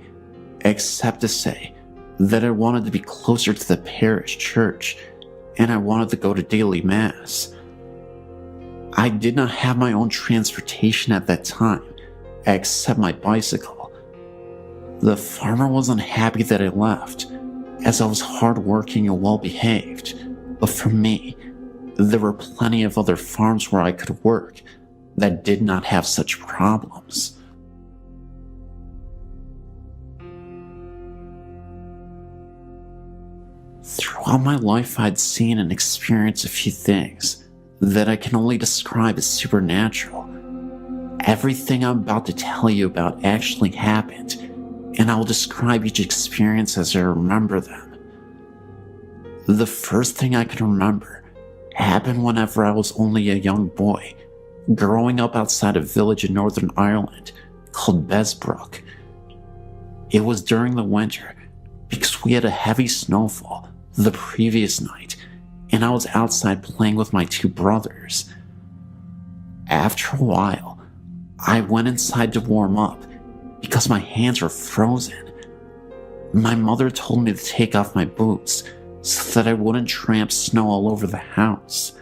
except to say that I wanted to be closer to the parish church and I wanted to go to daily mass. I did not have my own transportation at that time, except my bicycle. The farmer was unhappy that I left, as I was hardworking and well-behaved, but for me, there were plenty of other farms where I could work that did not have such problems. Throughout my life, I'd seen and experienced a few things that I can only describe as supernatural. Everything I'm about to tell you about actually happened, and I'll describe each experience as I remember them. The first thing I can remember happened whenever I was only a young boy, growing up outside a village in Northern Ireland called Besbrook. It was during the winter because we had a heavy snowfall the previous night, and I was outside playing with my two brothers. After a while, I went inside to warm up because my hands were frozen. My mother told me to take off my boots so that I wouldn't tramp snow all over the house.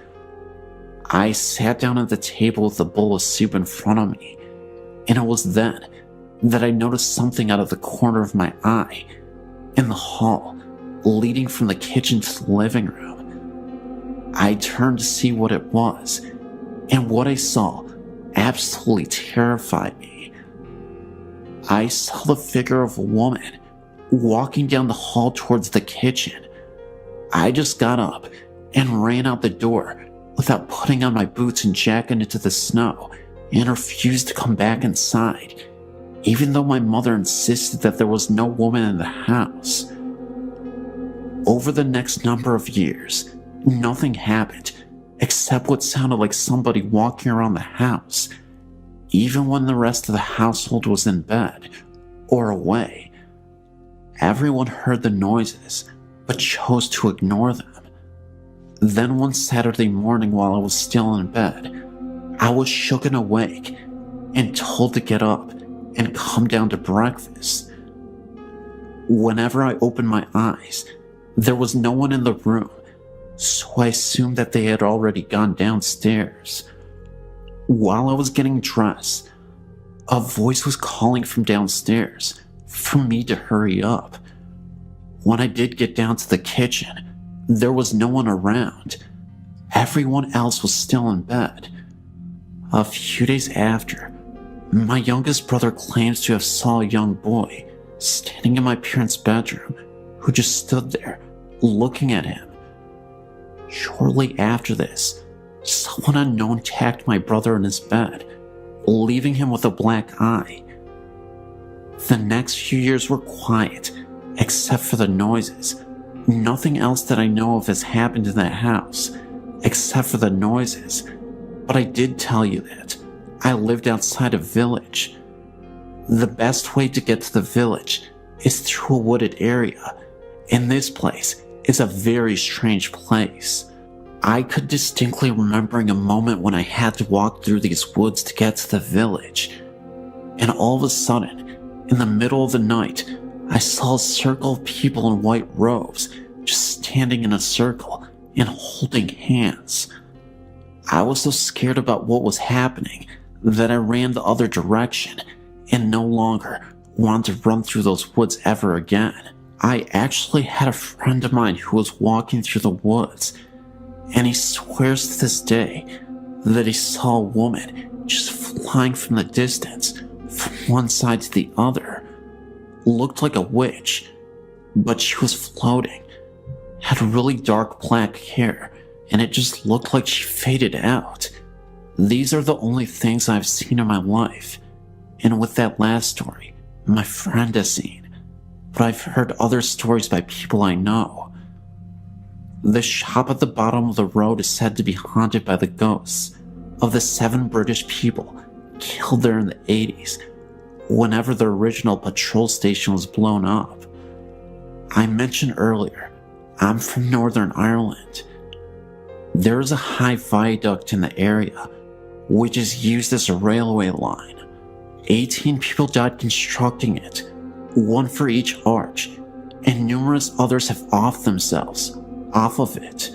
I sat down at the table with a bowl of soup in front of me, and it was then that I noticed something out of the corner of my eye in the hall leading from the kitchen to the living room. I turned to see what it was, and what I saw absolutely terrified me. I saw the figure of a woman walking down the hall towards the kitchen. I just got up and ran out the door without putting on my boots and jacket into the snow, and refused to come back inside, even though my mother insisted that there was no woman in the house. Over the next number of years, nothing happened except what sounded like somebody walking around the house, even when the rest of the household was in bed or away. Everyone heard the noises, but chose to ignore them. Then one Saturday morning while I was still in bed, I was shook and awake and told to get up and come down to breakfast. Whenever I opened my eyes, there was no one in the room, so I assumed that they had already gone downstairs. While I was getting dressed, a voice was calling from downstairs for me to hurry up. When I did get down to the kitchen, there was no one around. Everyone else was still in bed. A few days after, my youngest brother claims to have saw a young boy standing in my parents' bedroom who just stood there looking at him. Shortly after this, someone unknown attacked my brother in his bed, leaving him with a black eye. The next few years were quiet, except for the noises. Nothing else that I know of has happened in that house, except for the noises. But I did tell you that I lived outside a village. The best way to get to the village is through a wooded area, and this place is a very strange place. I could distinctly remembering a moment when I had to walk through these woods to get to the village, and all of a sudden, in the middle of the night, I saw a circle of people in white robes just standing in a circle and holding hands. I was so scared about what was happening that I ran the other direction and no longer wanted to run through those woods ever again. I actually had a friend of mine who was walking through the woods, and he swears to this day that he saw a woman just flying from the distance from one side to the other. Looked like a witch, but she was floating, had really dark black hair, and it just looked like she faded out. These are the only things I've seen in my life, and with that last story, my friend has seen, but I've heard other stories by people I know. The shop at the bottom of the road is said to be haunted by the ghosts of the 7 British people killed there in the 80s, whenever the original patrol station was blown up. I mentioned earlier, I'm from Northern Ireland. There is a high viaduct in the area, which is used as a railway line. 18 people died constructing it, 1 for each arch, and numerous others have offed themselves off of it.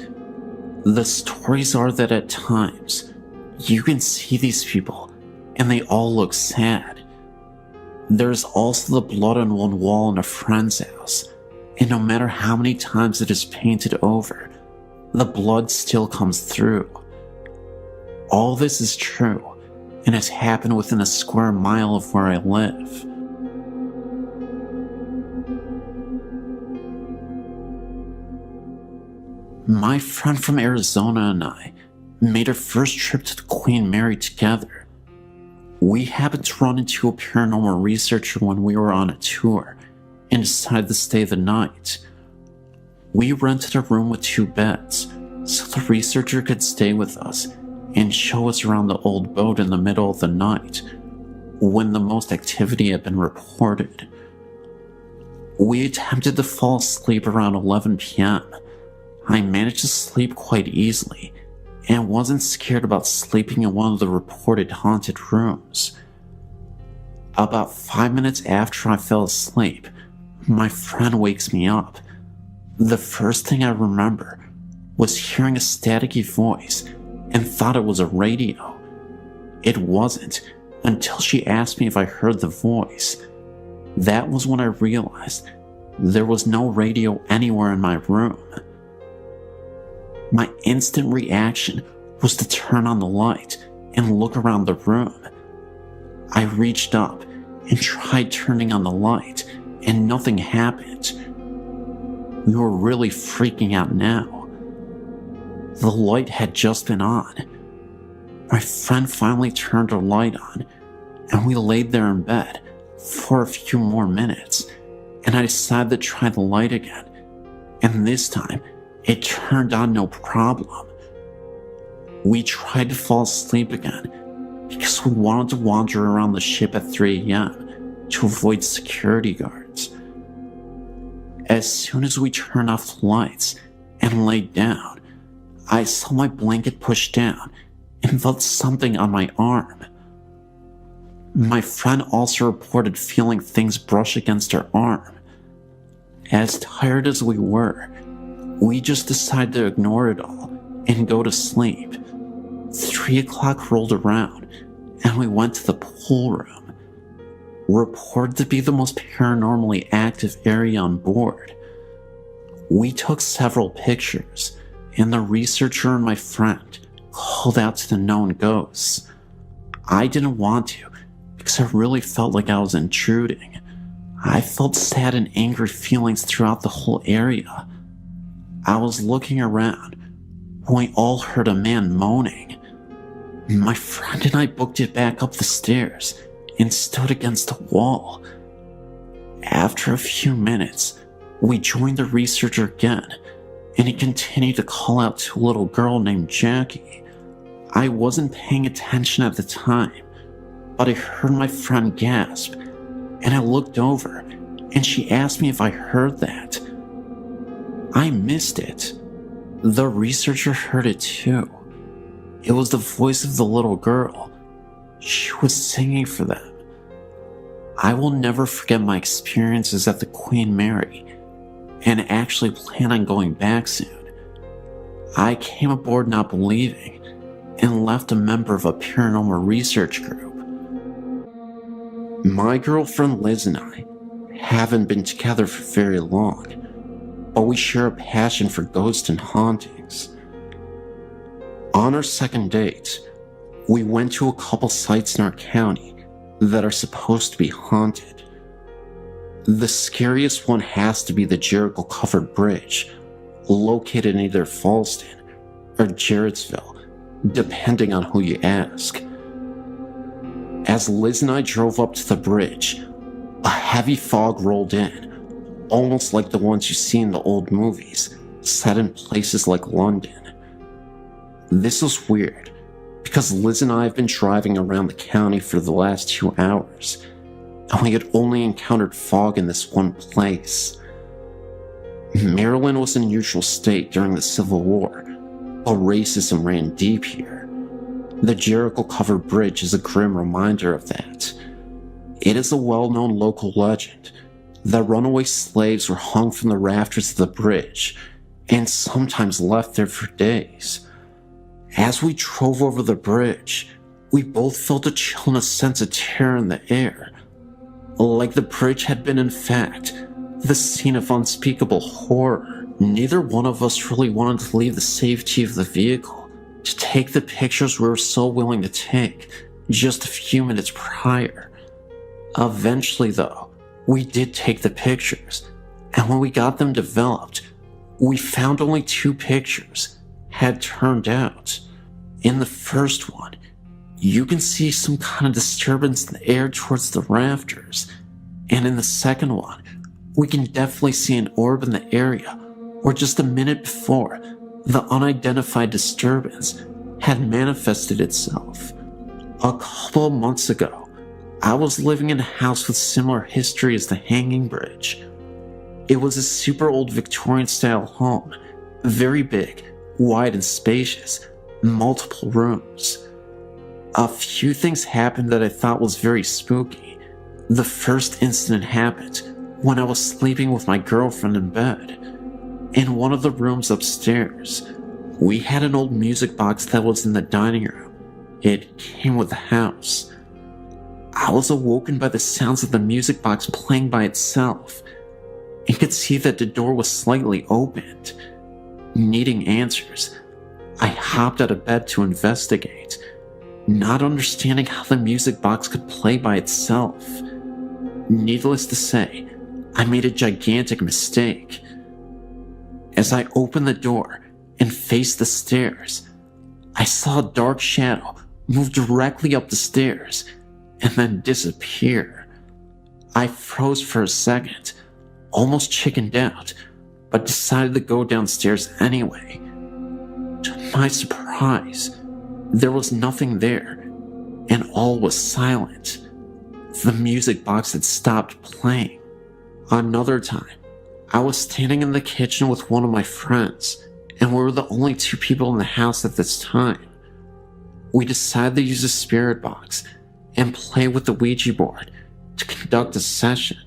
The stories are that at times, you can see these people, and they all look sad. There's also the blood on one wall in a friend's house, and no matter how many times it is painted over, the blood still comes through. All this is true, and has happened within a square mile of where I live. My friend from Arizona and I made our first trip to the Queen Mary together. We happened to run into a paranormal researcher when we were on a tour and decided to stay the night. We rented a room with 2 beds so the researcher could stay with us and show us around the old boat in the middle of the night when the most activity had been reported. We attempted to fall asleep around 11 p.m. I managed to sleep quite easily and wasn't scared about sleeping in one of the reported haunted rooms. About 5 minutes after I fell asleep, my friend wakes me up. The first thing I remember was hearing a staticky voice and thought it was a radio. It wasn't until she asked me if I heard the voice. That was when I realized there was no radio anywhere in my room. My instant reaction was to turn on the light and look around the room. I reached up and tried turning on the light, and nothing happened. We were really freaking out now. The light had just been on. My friend finally turned her light on, and we laid there in bed for a few more minutes, and I decided to try the light again, and this time it turned on no problem. We tried to fall asleep again because we wanted to wander around the ship at 3 a.m. to avoid security guards. As soon as we turned off the lights and laid down, I saw my blanket pushed down and felt something on my arm. My friend also reported feeling things brush against her arm. As tired as we were, we just decided to ignore it all and go to sleep. 3 o'clock rolled around and we went to the pool room, reported to be the most paranormally active area on board. We took several pictures, and the researcher and my friend called out to the known ghosts. I didn't want to because I really felt like I was intruding. I felt sad and angry feelings throughout the whole area. I was looking around when we all heard a man moaning. My friend and I booked it back up the stairs and stood against the wall. After a few minutes, we joined the researcher again, and he continued to call out to a little girl named Jackie. I wasn't paying attention at the time, but I heard my friend gasp, and I looked over, and she asked me if I heard that. I missed it. The researcher heard it too. It was the voice of the little girl. She was singing for them. I will never forget my experiences at the Queen Mary, and actually plan on going back soon. I came aboard not believing, and left a member of a paranormal research group. My girlfriend Liz and I haven't been together for very long, but we share a passion for ghosts and hauntings. On our second date, we went to a couple sites in our county that are supposed to be haunted. The scariest one has to be the Jericho Covered Bridge, located in either Fallston or Jarrettsville, depending on who you ask. As Liz and I drove up to the bridge, a heavy fog rolled in, almost like the ones you see in the old movies, set in places like London. This was weird, because Liz and I have been driving around the county for the last 2 hours, and we had only encountered fog in this one place. Maryland was a neutral state during the Civil War, but racism ran deep here. The Jericho-covered bridge is a grim reminder of that. It is a well-known local legend that runaway slaves were hung from the rafters of the bridge and sometimes left there for days. As we drove over the bridge, we both felt a chill and a sense of terror in the air, like the bridge had been, in fact, the scene of unspeakable horror. Neither one of us really wanted to leave the safety of the vehicle to take the pictures we were so willing to take just a few minutes prior. Eventually, though, we did take the pictures, and when we got them developed, we found only 2 pictures had turned out. In the first one, you can see some kind of disturbance in the air towards the rafters, and in the second one, we can definitely see an orb in the area where just a minute before, the unidentified disturbance had manifested itself. A couple of months ago, I was living in a house with similar history as the Hanging Bridge. It was a super old Victorian-style home, very big, wide and spacious, multiple rooms. A few things happened that I thought was very spooky. The first incident happened when I was sleeping with my girlfriend in bed. In one of the rooms upstairs, we had an old music box that was in the dining room. It came with the house. I was awoken by the sounds of the music box playing by itself and could see that the door was slightly opened. Needing answers, I hopped out of bed to investigate, not understanding how the music box could play by itself. Needless to say, I made a gigantic mistake. As I opened the door and faced the stairs, I saw a dark shadow move directly up the stairs and then disappear. I froze for a second, almost chickened out, but decided to go downstairs anyway. To my surprise, there was nothing there, and all was silent. The music box had stopped playing. Another time, I was standing in the kitchen with one of my friends, and we were the only 2 people in the house at this time. We decided to use a spirit box and play with the Ouija board to conduct a session.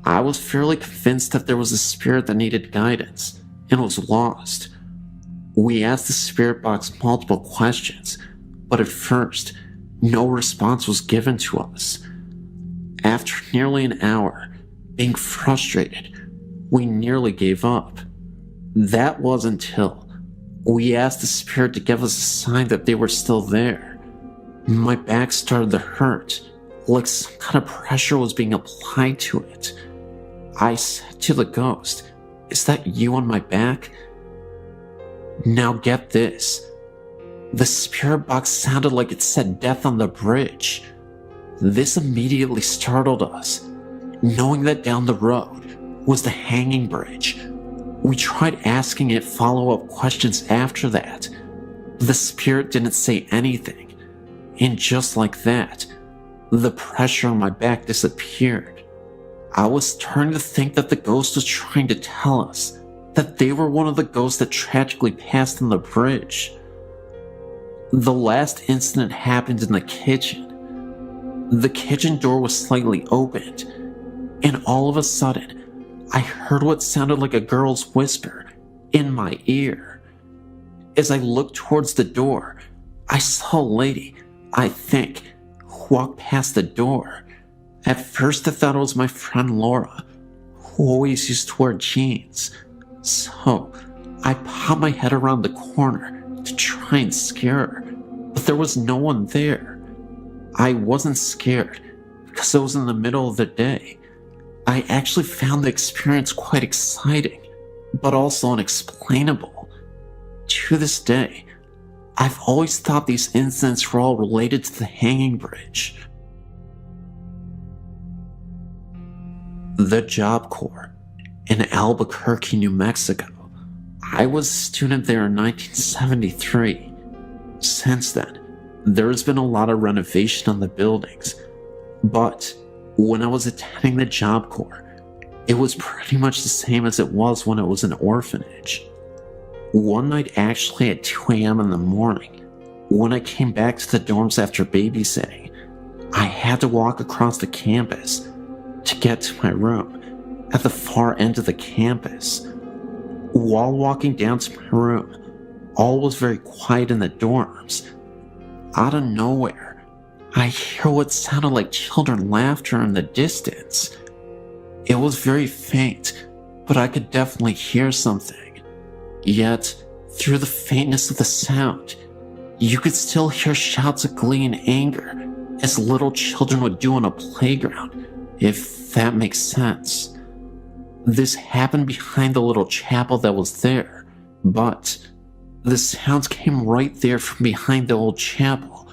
I was fairly convinced that there was a spirit that needed guidance and was lost. We asked the spirit box multiple questions, but at first, no response was given to us. After nearly an hour, being frustrated, we nearly gave up. That was until we asked the spirit to give us a sign that they were still there. My back started to hurt, like some kind of pressure was being applied to it. I said to the ghost, "Is that you on my back?" Now get this. The spirit box sounded like it said death on the bridge. This immediately startled us, knowing that down the road was the Hanging Bridge. We tried asking it follow-up questions after that. The spirit didn't say anything, and just like that, the pressure on my back disappeared. I was starting to think that the ghost was trying to tell us that they were one of the ghosts that tragically passed on the bridge. The last incident happened in the kitchen. The kitchen door was slightly opened, and all of a sudden, I heard what sounded like a girl's whisper in my ear. As I looked towards the door, I saw a lady, I think, walk past the door. At first I thought it was my friend Laura, who always used to wear jeans. So I popped my head around the corner to try and scare her, but there was no one there. I wasn't scared because it was in the middle of the day. I actually found the experience quite exciting, but also unexplainable. To this day, I've always thought these incidents were all related to the hanging bridge. The Job Corps in Albuquerque, New Mexico. I was a student there in 1973. Since then, there has been a lot of renovation on the buildings, but when I was attending the Job Corps, it was pretty much the same as it was when it was an orphanage. One night, actually at 2 a.m. in the morning, when I came back to the dorms after babysitting, I had to walk across the campus to get to my room at the far end of the campus. While walking down to my room, all was very quiet in the dorms. Out of nowhere, I hear what sounded like children laughter in the distance. It was very faint, but I could definitely hear something. Yet, through the faintness of the sound, you could still hear shouts of glee and anger, as little children would do on a playground, if that makes sense. This happened behind the little chapel that was there, but the sounds came right there from behind the old chapel,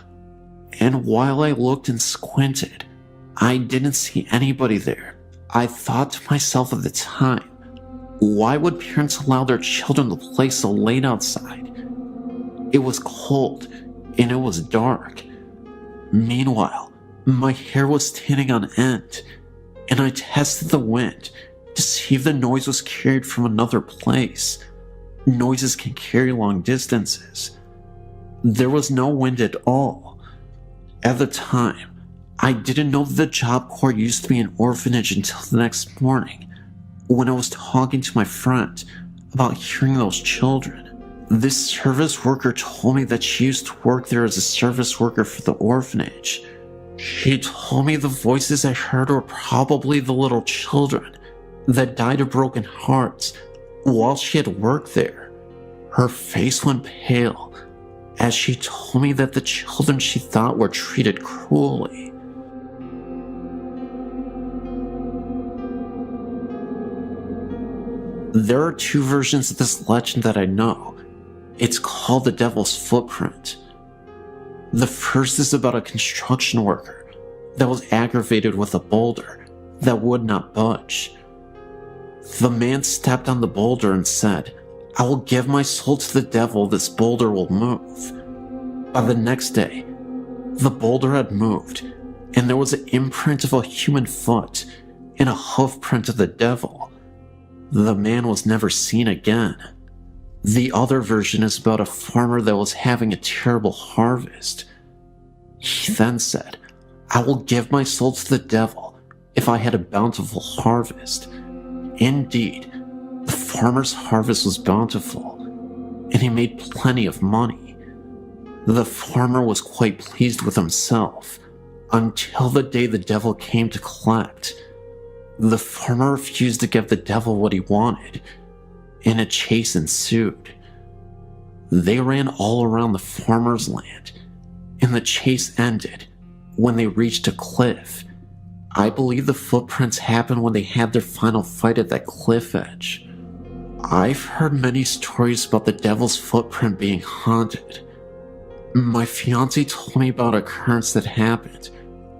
and while I looked and squinted, I didn't see anybody there. I thought to myself at the time, why would parents allow their children to play so late outside? It was cold, and it was dark. Meanwhile, my hair was standing on end, and I tested the wind to see if the noise was carried from another place. Noises can carry long distances. There was no wind at all. At the time, I didn't know that the Job Corps used to be an orphanage until the next morning, when I was talking to my friend about hearing those children. This service worker told me that she used to work there as a service worker for the orphanage. She told me the voices I heard were probably the little children that died of broken hearts while she had worked there. Her face went pale as she told me that the children she thought were treated cruelly. There are 2 versions of this legend that I know. It's called the Devil's Footprint. The first is about a construction worker that was aggravated with a boulder that would not budge. The man stepped on the boulder and said, "I will give my soul to the devil, this boulder will move." By the next day, the boulder had moved, and there was an imprint of a human foot and a hoof print of the devil. The man was never seen again. The other version is about a farmer that was having a terrible harvest. He then said, "I will give my soul to the devil if I had a bountiful harvest." Indeed, the farmer's harvest was bountiful, and he made plenty of money. The farmer was quite pleased with himself, until the day the devil came to collect. The farmer refused to give the devil what he wanted, and a chase ensued. They ran all around the farmer's land, and the chase ended when they reached a cliff. I believe the footprints happened when they had their final fight at that cliff edge. I've heard many stories about the devil's footprint being haunted. My fiance told me about an occurrence that happened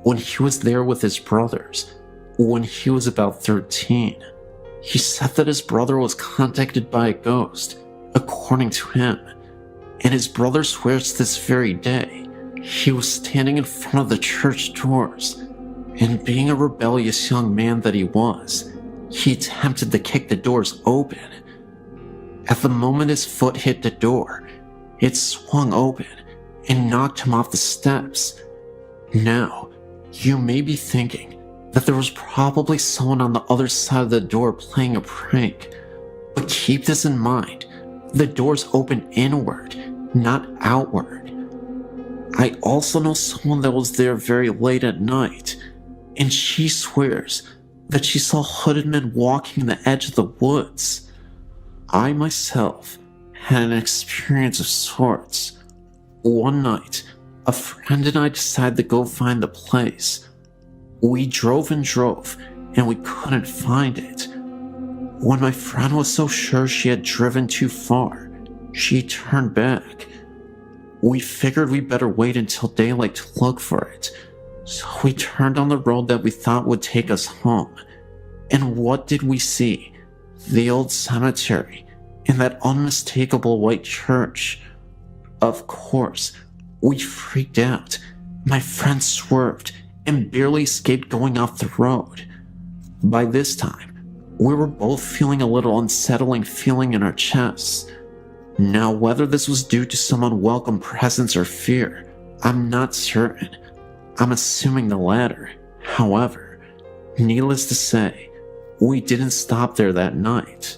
when he was there with his brothers when he was about 13. He said that his brother was contacted by a ghost, according to him, and his brother swears to this very day he was standing in front of the church doors, and being a rebellious young man that he was, he attempted to kick the doors open. At the moment his foot hit the door, it swung open and knocked him off the steps. Now, you may be thinking that there was probably someone on the other side of the door playing a prank, but keep this in mind, the doors open inward, not outward. I also know someone that was there very late at night, and she swears that she saw hooded men walking the edge of the woods. I myself had an experience of sorts. One night, a friend and I decided to go find the place. We drove and drove, and we couldn't find it. When my friend was so sure she had driven too far, she turned back. We figured we better wait until daylight to look for it, so we turned on the road that we thought would take us home. And what did we see? The old cemetery and that unmistakable white church. Of course, we freaked out. My friend swerved and barely escaped going off the road. By this time, we were both feeling a little unsettling feeling in our chests. Now, whether this was due to some unwelcome presence or fear, I'm not certain. I'm assuming the latter. However, needless to say, we didn't stop there that night.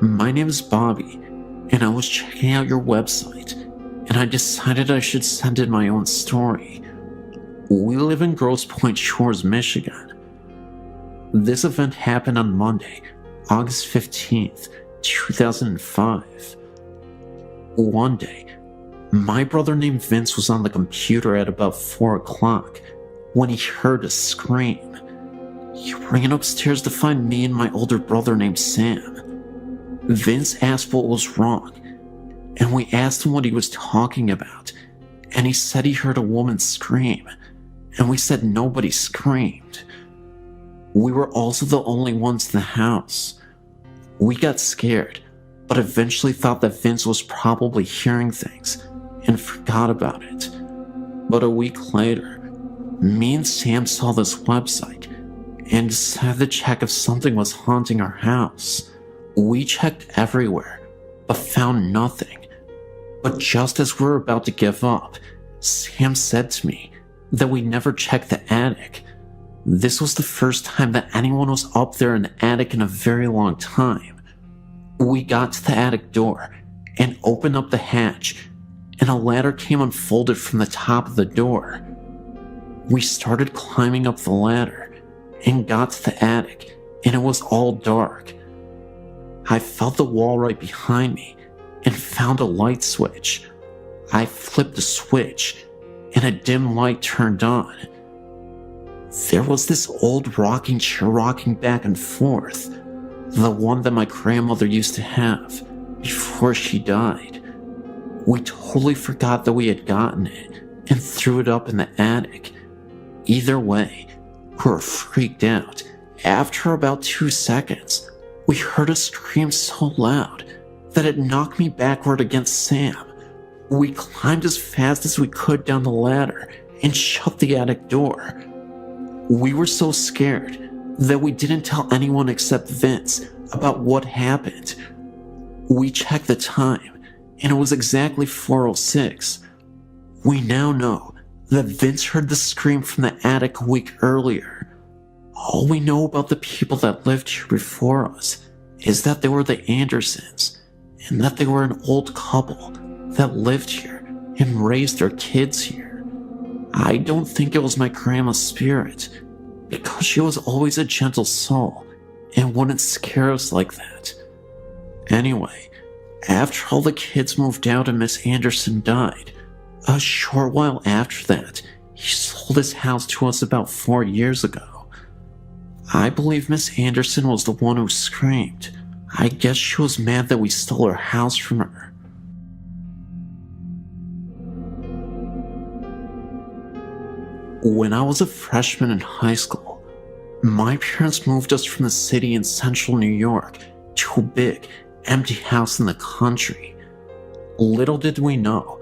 My name is Bobby, and I was checking out your website, and I decided I should send in my own story. We live in Grosse Pointe Shores, Michigan. This event happened on Monday, August 15th, 2005. One day, my brother named Vince was on the computer at about 4 o'clock when he heard a scream. He ran upstairs to find me and my older brother named Sam. Vince asked what was wrong, and we asked him what he was talking about, and he said he heard a woman scream, and we said nobody screamed. We were also the only ones in the house. We got scared, but eventually thought that Vince was probably hearing things and forgot about it. But a week later, me and Sam saw this website and decided to check if something was haunting our house. We checked everywhere, but found nothing. But just as we were about to give up, Sam said to me that we never checked the attic. This was the first time that anyone was up there in the attic in a very long time. We got to the attic door and opened up the hatch, and a ladder came unfolded from the top of the door. We started climbing up the ladder and got to the attic, and it was all dark. I felt the wall right behind me and found a light switch. I flipped the switch, and a dim light turned on. There was this old rocking chair rocking back and forth, the one that my grandmother used to have before she died. We totally forgot that we had gotten it and threw it up in the attic. Either way, we were freaked out. After about 2 seconds, we heard a scream so loud that it knocked me backward against Sam. We climbed as fast as we could down the ladder and shut the attic door. We were so scared that we didn't tell anyone except Vince about what happened. We checked the time, and it was exactly 4:06. We now know that Vince heard the scream from the attic a week earlier. All we know about the people that lived here before us is that they were the Andersons, and that they were an old couple that lived here and raised their kids here. I don't think it was my grandma's spirit, because she was always a gentle soul and wouldn't scare us like that. Anyway, after all the kids moved out and Miss Anderson died, a short while after that, he sold his house to us about 4 years ago. I believe Miss Anderson was the one who screamed. I guess she was mad that we stole her house from her. When I was a freshman in high school, my parents moved us from the city in central New York to a big, empty house in the country. Little did we know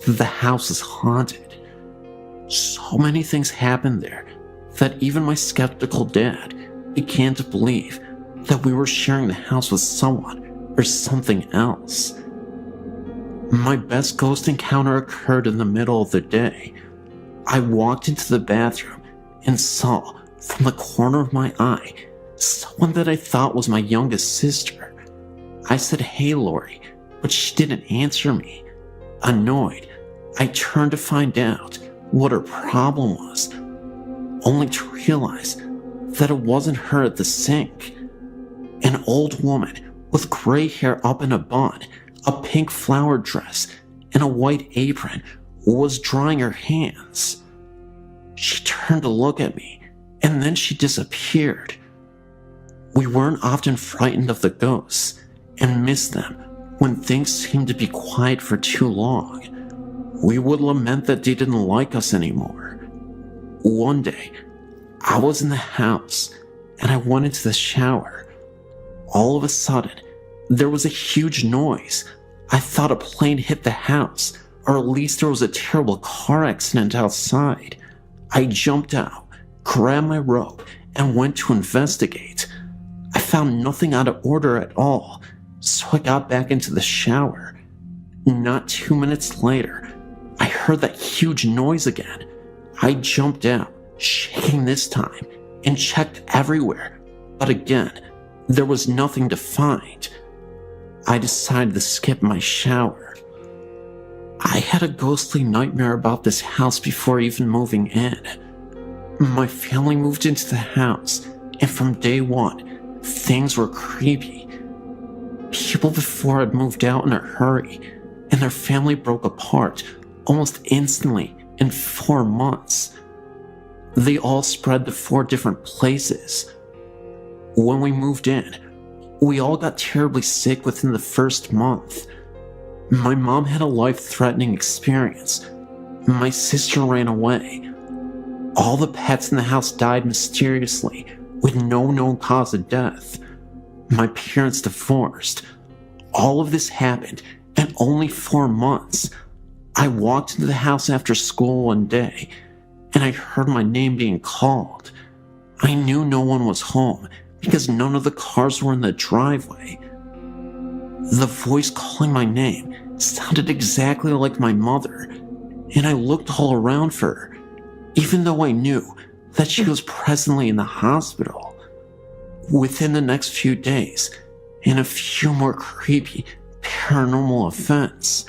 that the house is haunted. So many things happened there that even my skeptical dad began to believe that we were sharing the house with someone or something else. My best ghost encounter occurred in the middle of the day. I walked into the bathroom and saw, from the corner of my eye, someone that I thought was my youngest sister. I said, "Hey, Lori," but she didn't answer me. Annoyed, I turned to find out what her problem was, only to realize that it wasn't her at the sink. An old woman with gray hair up in a bun, a pink flower dress, and a white apron was drying her hands. She turned to look at me, and then she disappeared. We weren't often frightened of the ghosts, and miss them when things seemed to be quiet for too long. We would lament that they didn't like us anymore. One day, I was in the house and I went into the shower. All of a sudden, there was a huge noise. I thought a plane hit the house, or at least there was a terrible car accident outside. I jumped out, grabbed my rope, and went to investigate. I found nothing out of order at all, so I got back into the shower. Not 2 minutes later, I heard that huge noise again. I jumped out, shaking this time, and checked everywhere, but again, there was nothing to find. I decided to skip my shower. I had a ghostly nightmare about this house before even moving in. My family moved into the house, and from day one, things were creepy. People before had moved out in a hurry, and their family broke apart almost instantly in 4 months. They all spread to 4 different places. When we moved in, we all got terribly sick within the first month. My mom had a life-threatening experience. My sister ran away. All the pets in the house died mysteriously, with no known cause of death. My parents divorced. All of this happened in only 4 months. I walked into the house after school one day, and I heard my name being called. I knew no one was home because none of the cars were in the driveway. The voice calling my name sounded exactly like my mother, and I looked all around for her, even though I knew that she was presently in the hospital. Within the next few days, and a few more creepy paranormal events,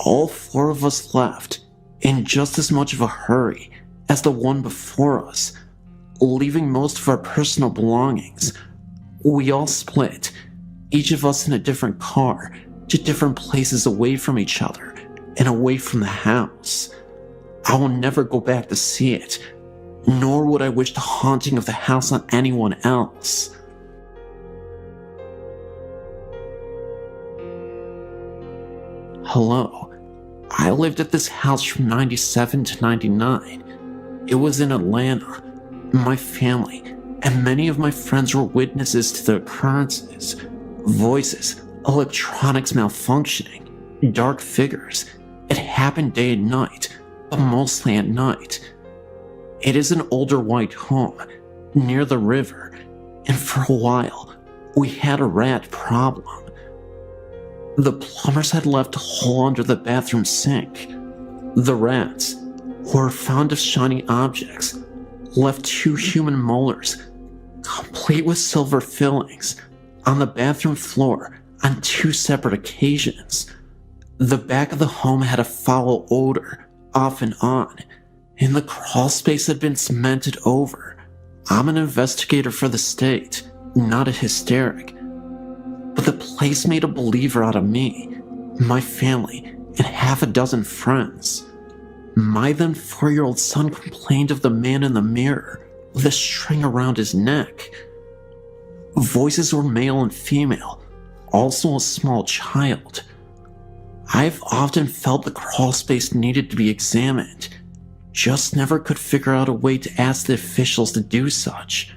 all 4 of us left in just as much of a hurry as the one before us, leaving most of our personal belongings. We all split, each of us in a different car, to different places away from each other and away from the house. I will never go back to see it, nor would I wish the haunting of the house on anyone else. Hello. I lived at this house from 97 to 99. It was in Atlanta. My family and many of my friends were witnesses to the occurrences. Voices, electronics malfunctioning, dark figures. It happened day and night, but mostly at night. It is an older white home near the river, and for a while, we had a rat problem. The plumbers had left a hole under the bathroom sink. The rats, who were fond of shiny objects, left 2 human molars, complete with silver fillings, on the bathroom floor on 2 separate occasions. The back of the home had a foul odor, off and on, and the crawl space had been cemented over. I'm an investigator for the state, not a hysteric. But the place made a believer out of me, my family, and half a dozen friends. My then 4-year-old son complained of the man in the mirror with a string around his neck. Voices were male and female, also a small child. I've often felt the crawl space needed to be examined, just never could figure out a way to ask the officials to do such.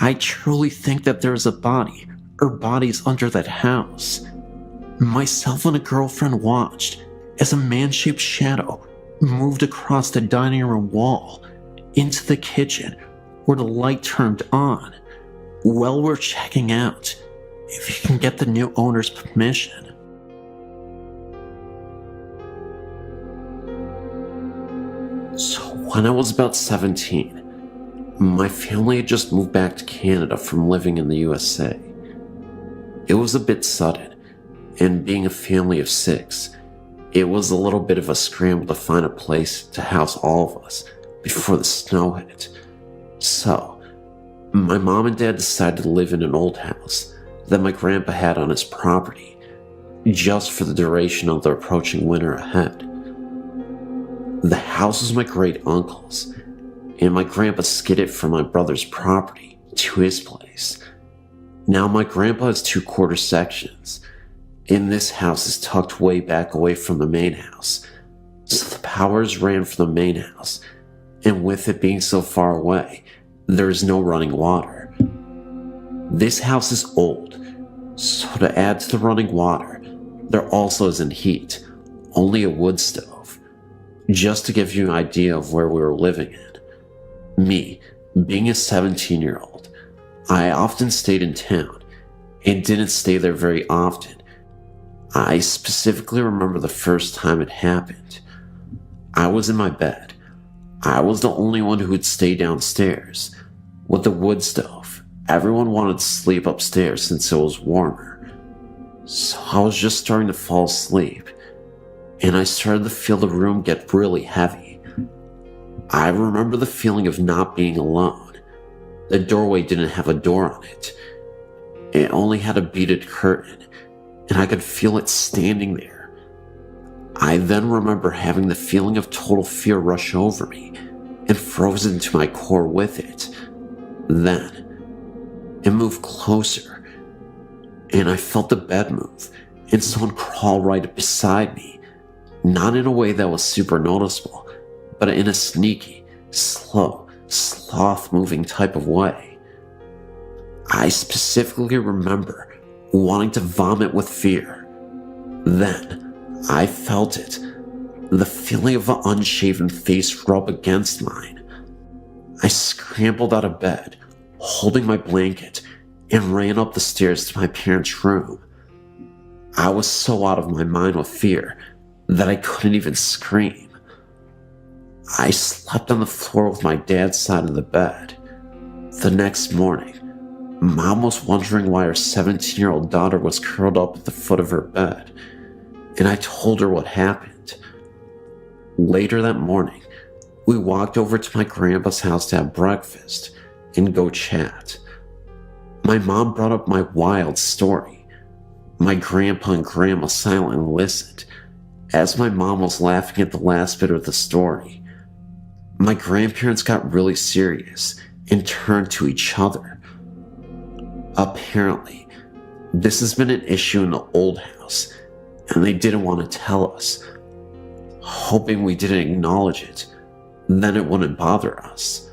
I truly think that there is a body or bodies under that house. Myself and a girlfriend watched as a man-shaped shadow moved across the dining room wall into the kitchen where the light turned on. Well, we're checking out, if you can get the new owner's permission. So when I was about 17, my family had just moved back to Canada from living in the USA. It was a bit sudden, and being a family of 6, it was a little bit of a scramble to find a place to house all of us before the snow hit. So, my mom and dad decided to live in an old house that my grandpa had on his property, just for the duration of the approaching winter ahead. The house was my great uncle's, and my grandpa skidded from my brother's property to his place. Now my grandpa has 2 quarter sections, and this house is tucked way back away from the main house, so the powers ran from the main house, and with it being so far away, there is no running water. This house is old, so to add to the running water, there also isn't heat, only a wood stove. Just to give you an idea of where we were living in. Me, being a 17-year-old, I often stayed in town and didn't stay there very often. I specifically remember the first time it happened. I was in my bed. I was the only one who would stay downstairs. With the wood stove, everyone wanted to sleep upstairs since it was warmer. So I was just starting to fall asleep, and I started to feel the room get really heavy. I remember the feeling of not being alone. The doorway didn't have a door on it. It only had a beaded curtain, and I could feel it standing there. I then remember having the feeling of total fear rush over me and froze into my core with it. Then, it moved closer, and I felt the bed move and someone crawl right beside me. Not in a way that was super noticeable, but in a sneaky, slow, sloth-moving type of way. I specifically remember wanting to vomit with fear. Then, I felt it, the feeling of an unshaven face rub against mine. I scrambled out of bed, holding my blanket, and ran up the stairs to my parents' room. I was so out of my mind with fear that I couldn't even scream. I slept on the floor with my dad's side of the bed. The next morning, Mom was wondering why her 17-year-old daughter was curled up at the foot of her bed, and I told her what happened. Later that morning, we walked over to my grandpa's house to have breakfast and go chat. My mom brought up my wild story. My grandpa and grandma silently listened, as my mom was laughing at the last bit of the story. My grandparents got really serious and turned to each other. Apparently, this has been an issue in the old house, and they didn't want to tell us, hoping we didn't acknowledge it, then it wouldn't bother us.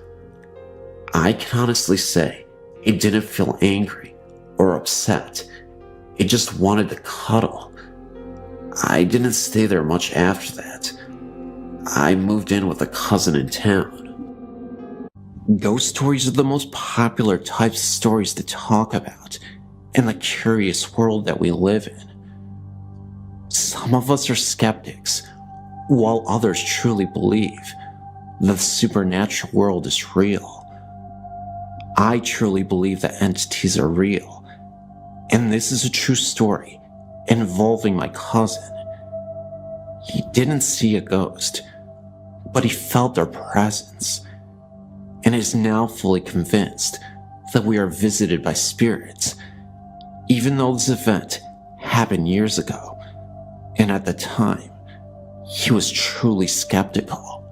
I can honestly say it didn't feel angry or upset. It just wanted to cuddle. I didn't stay there much after that. I moved in with a cousin in town. Ghost stories are the most popular types of stories to talk about in the curious world that we live in. Some of us are skeptics, while others truly believe that the supernatural world is real. I truly believe that entities are real, and this is a true story involving my cousin. He didn't see a ghost, but he felt our presence, and is now fully convinced that we are visited by spirits, even though this event happened years ago, and at the time, he was truly skeptical.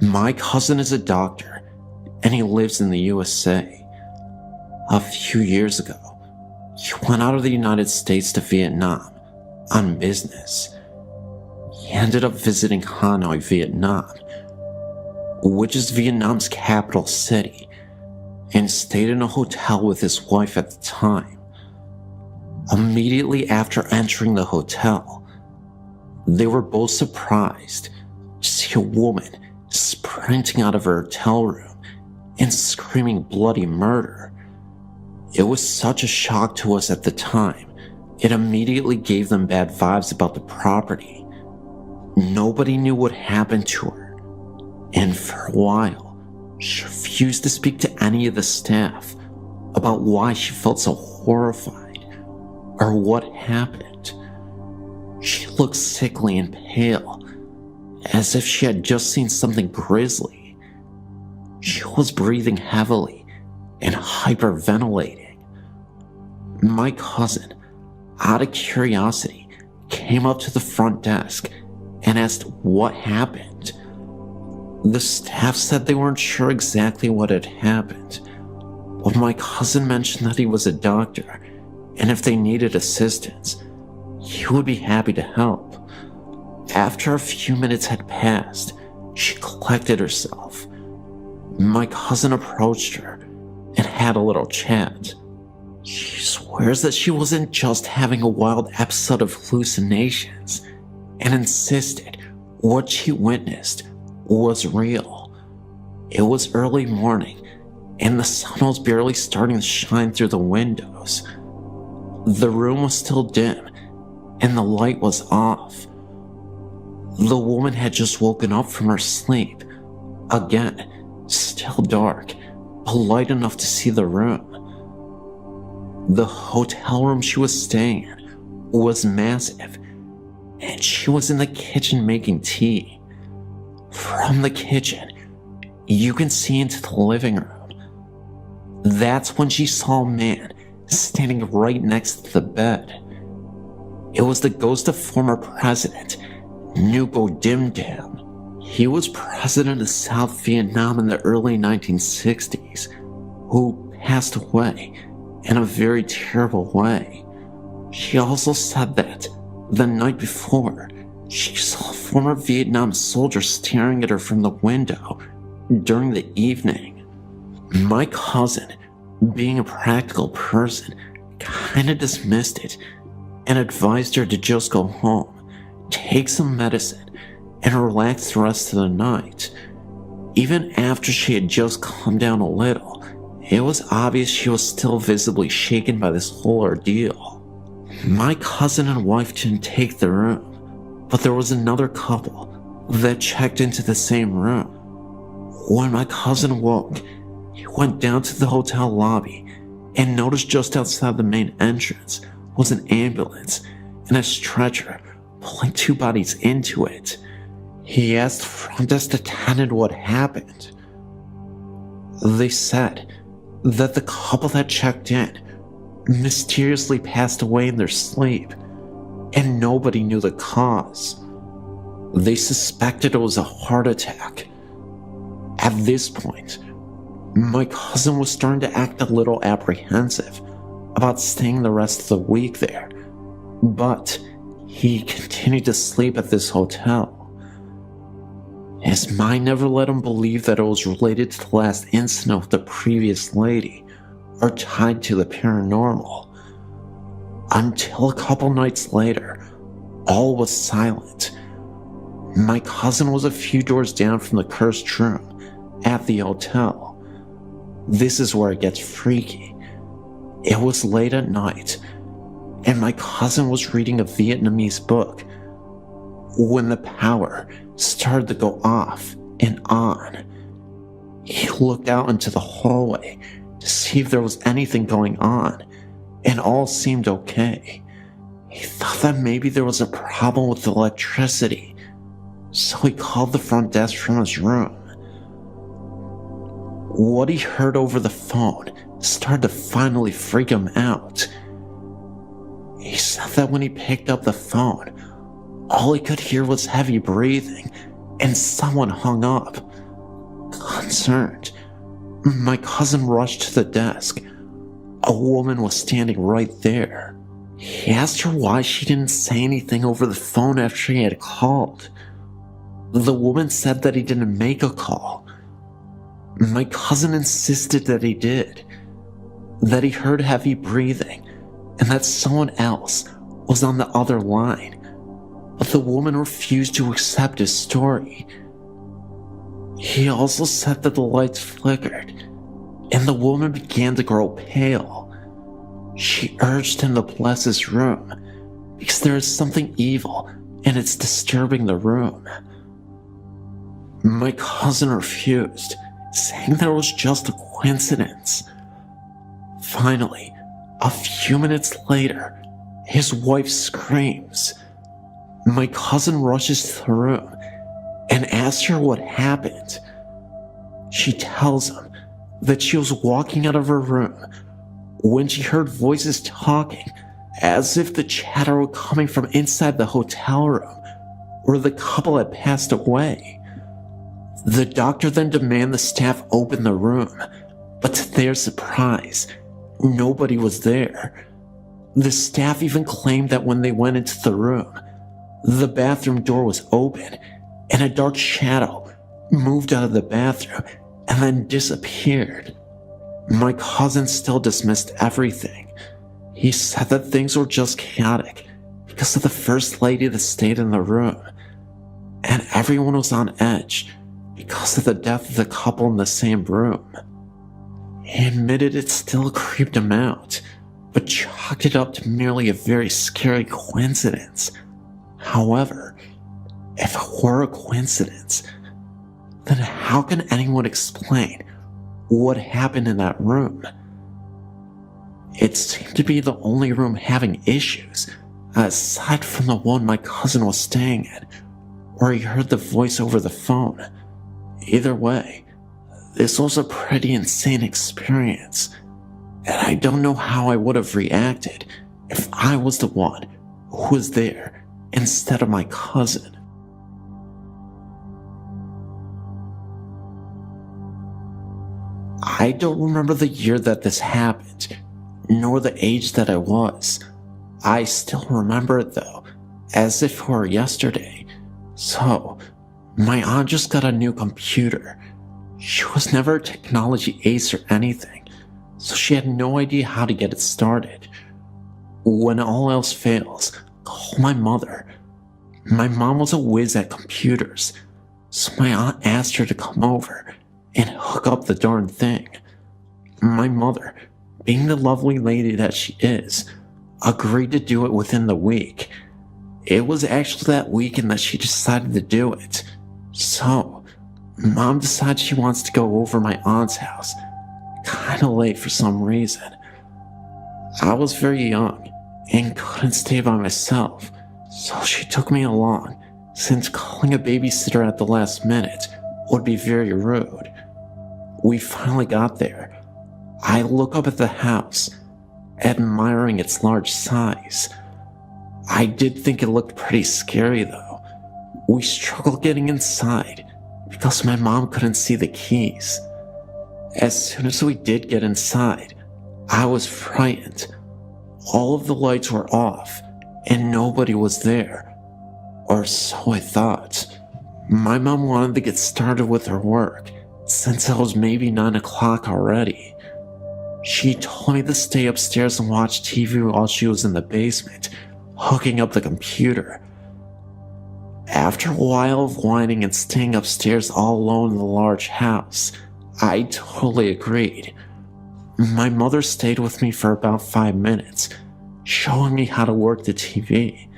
My cousin is a doctor, and he lives in the USA. A few years ago, he went out of the United States to Vietnam on business. He ended up visiting Hanoi, Vietnam, which is Vietnam's capital city, and stayed in a hotel with his wife at the time. Immediately after entering the hotel, they were both surprised to see a woman sprinting out of her hotel room and screaming bloody murder. It was such a shock to us at the time, it immediately gave them bad vibes about the property. Nobody knew what happened to her, and for a while, she refused to speak to any of the staff about why she felt so horrified or what happened. She looked sickly and pale, as if she had just seen something grisly. She was breathing heavily and hyperventilating. My cousin, out of curiosity, came up to the front desk and asked what happened. The staff said they weren't sure exactly what had happened, But my cousin mentioned that he was a doctor, and if they needed assistance, he would be happy to help. After a few minutes had passed, she collected herself. My cousin approached her and had a little chat. She swears that she wasn't just having a wild episode of hallucinations, and insisted what she witnessed was real. It was early morning, and the sun was barely starting to shine through the windows. The room was still dim, and the light was off. The woman had just woken up from her sleep. Again, still dark, but light enough to see the room. The hotel room she was staying in was massive, and she was in the kitchen making tea. From the kitchen, you can see into the living room. That's when she saw a man standing right next to the bed. It was the ghost of former president Nguyen Dim Dam. He was president of South Vietnam in the early 1960s, who passed away in a very terrible way. She also said that the night before, she saw a former Vietnam soldier staring at her from the window during the evening. My cousin, being a practical person, kinda dismissed it and advised her to just go home, take some medicine, and relax the rest of the night. Even after she had just calmed down a little, it was obvious she was still visibly shaken by this whole ordeal. My cousin and wife didn't take the room, but there was another couple that checked into the same room. When my cousin woke, he went down to the hotel lobby and noticed just outside the main entrance was an ambulance and a stretcher pulling two bodies into it. He asked the front desk attendant what happened. They said that the couple that checked in mysteriously passed away in their sleep, and nobody knew the cause. They suspected it was a heart attack. At this point, my cousin was starting to act a little apprehensive about staying the rest of the week there, but he continued to sleep at this hotel. His mind never let him believe that it was related to the last incident with the previous lady or tied to the paranormal. Until a couple nights later, all was silent. My cousin was a few doors down from the cursed room at the hotel. This is where it gets freaky. It was late at night, and my cousin was reading a Vietnamese book when the power started to go off and on. He looked out into the hallway to see if there was anything going on, and all seemed okay. He thought that maybe there was a problem with the electricity, so he called the front desk from his room. What he heard over the phone started to finally freak him out. He said that when he picked up the phone, all he could hear was heavy breathing, and someone hung up. Concerned, my cousin rushed to the desk. A woman was standing right there. He asked her why she didn't say anything over the phone after he had called. The woman said that he didn't make a call. My cousin insisted that he did, that he heard heavy breathing, and that someone else was on the other line, but the woman refused to accept his story. He also said that the lights flickered, and the woman began to grow pale. She urged him to bless his room, because there is something evil and it's disturbing the room. My cousin refused, saying that it was just a coincidence. Finally, a few minutes later, his wife screams. My cousin rushes to the room and asks her what happened. She tells him that she was walking out of her room when she heard voices talking, as if the chatter were coming from inside the hotel room where the couple had passed away. The doctor then demanded the staff open the room, But to their surprise, nobody was there. The staff even claimed that when they went into the room, the bathroom door was open and a dark shadow moved out of the bathroom and then disappeared. My cousin still dismissed everything. He said that things were just chaotic because of the first lady that stayed in the room, and everyone was on edge because of the death of the couple in the same room. He admitted it still creeped him out, but chalked it up to merely a very scary coincidence. However, if it were a coincidence, then how can anyone explain what happened in that room? It seemed to be the only room having issues, aside from the one my cousin was staying in, where he heard the voice over the phone. Either way, this was a pretty insane experience, and I don't know how I would have reacted if I was the one who was there instead of my cousin. I don't remember the year that this happened, nor the age that I was. I still remember it though, as if it were yesterday. So, my aunt just got a new computer. She was never a technology ace or anything, so she had no idea how to get it started. When all else fails, call my mother. My mom was a whiz at computers, so my aunt asked her to come over and hook up the darn thing. My mother, being the lovely lady that she is, agreed to do it within the week. It was actually that weekend that she decided to do it. So, Mom decides she wants to go over my aunt's house, kinda late for some reason. I was very young and couldn't stay by myself, so she took me along, since calling a babysitter at the last minute would be very rude. We finally got there. I look up at the house, admiring its large size. I did think it looked pretty scary though. We struggled getting inside because my mom couldn't see the keys. As soon as we did get inside, I was frightened. All of the lights were off and nobody was there. Or so I thought. My mom wanted to get started with her work since it was maybe 9 o'clock already. She told me to stay upstairs and watch TV while she was in the basement, hooking up the computer. After a while of whining and staying upstairs all alone in the large house, I totally agreed. My mother stayed with me for about 5 minutes, showing me how to work the TV.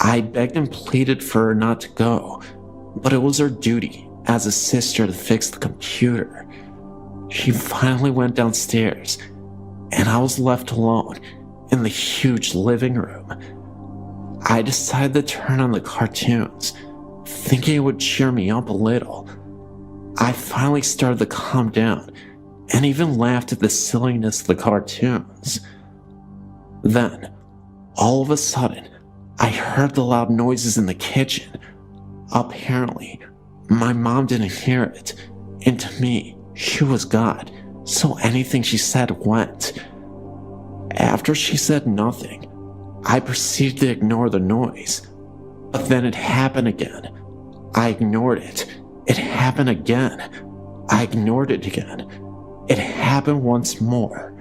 I begged and pleaded for her not to go, but it was her duty as a sister to fix the computer. She finally went downstairs, and I was left alone in the huge living room. I decided to turn on the cartoons, thinking it would cheer me up a little. I finally started to calm down, and even laughed at the silliness of the cartoons. Then, all of a sudden, I heard the loud noises in the kitchen. Apparently, my mom didn't hear it, and to me, she was God, so anything she said went. After she said nothing, I proceeded to ignore the noise, but then it happened again. I ignored it. It happened again. I ignored it again. It happened once more.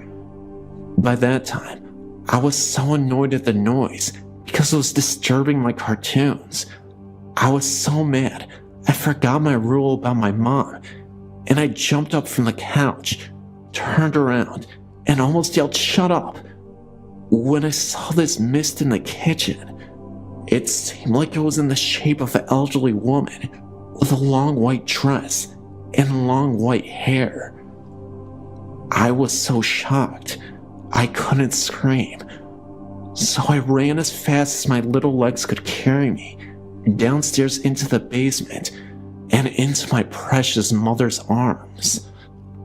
By that time, I was so annoyed at the noise because it was disturbing my cartoons. I was so mad, I forgot my rule about my mom, and I jumped up from the couch, turned around, and almost yelled, "Shut up!" when I saw this mist in the kitchen. It seemed like it was in the shape of an elderly woman with a long white dress and long white hair. I was so shocked, I couldn't scream. So I ran as fast as my little legs could carry me, downstairs into the basement, and into my precious mother's arms.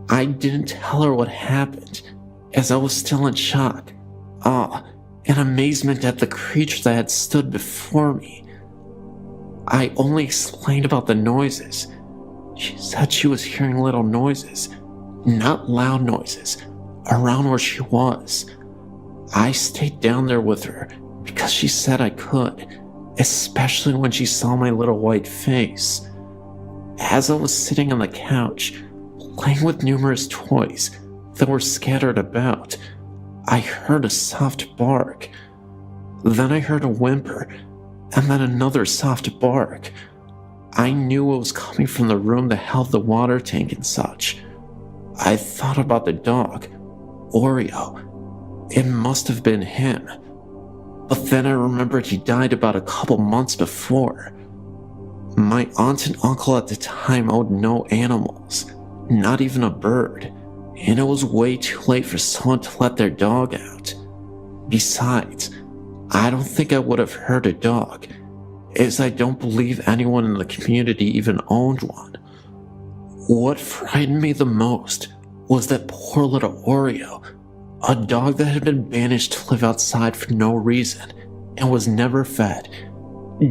I didn't tell her what happened, as I was still in shock, awe, and amazement at the creature that had stood before me. I only explained about the noises. She said she was hearing little noises, not loud noises, around where she was. I stayed down there with her because she said I could, especially when she saw my little white face. As I was sitting on the couch, playing with numerous toys that were scattered about, I heard a soft bark. Then I heard a whimper, and then another soft bark. I knew it was coming from the room that held the water tank and such. I thought about the dog, Oreo. It must have been him. But then I remembered he died about a couple months before. My aunt and uncle at the time owned no animals, not even a bird, and it was way too late for someone to let their dog out. Besides, I don't think I would have hurt a dog, as I don't believe anyone in the community even owned one. What frightened me the most was that poor little Oreo, a dog that had been banished to live outside for no reason and was never fed,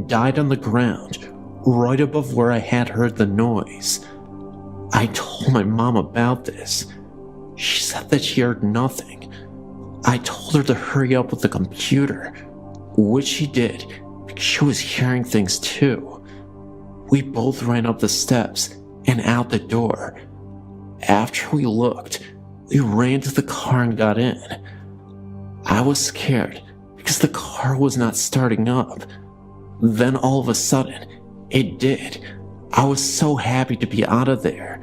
died on the ground right above where I had heard the noise. I told my mom about this. She said that she heard nothing. I told her to hurry up with the computer, which she did because she was hearing things too. We both ran up the steps and out the door. After we looked, we ran to the car and got in. I was scared because the car was not starting up. Then all of a sudden, it did. I was so happy to be out of there.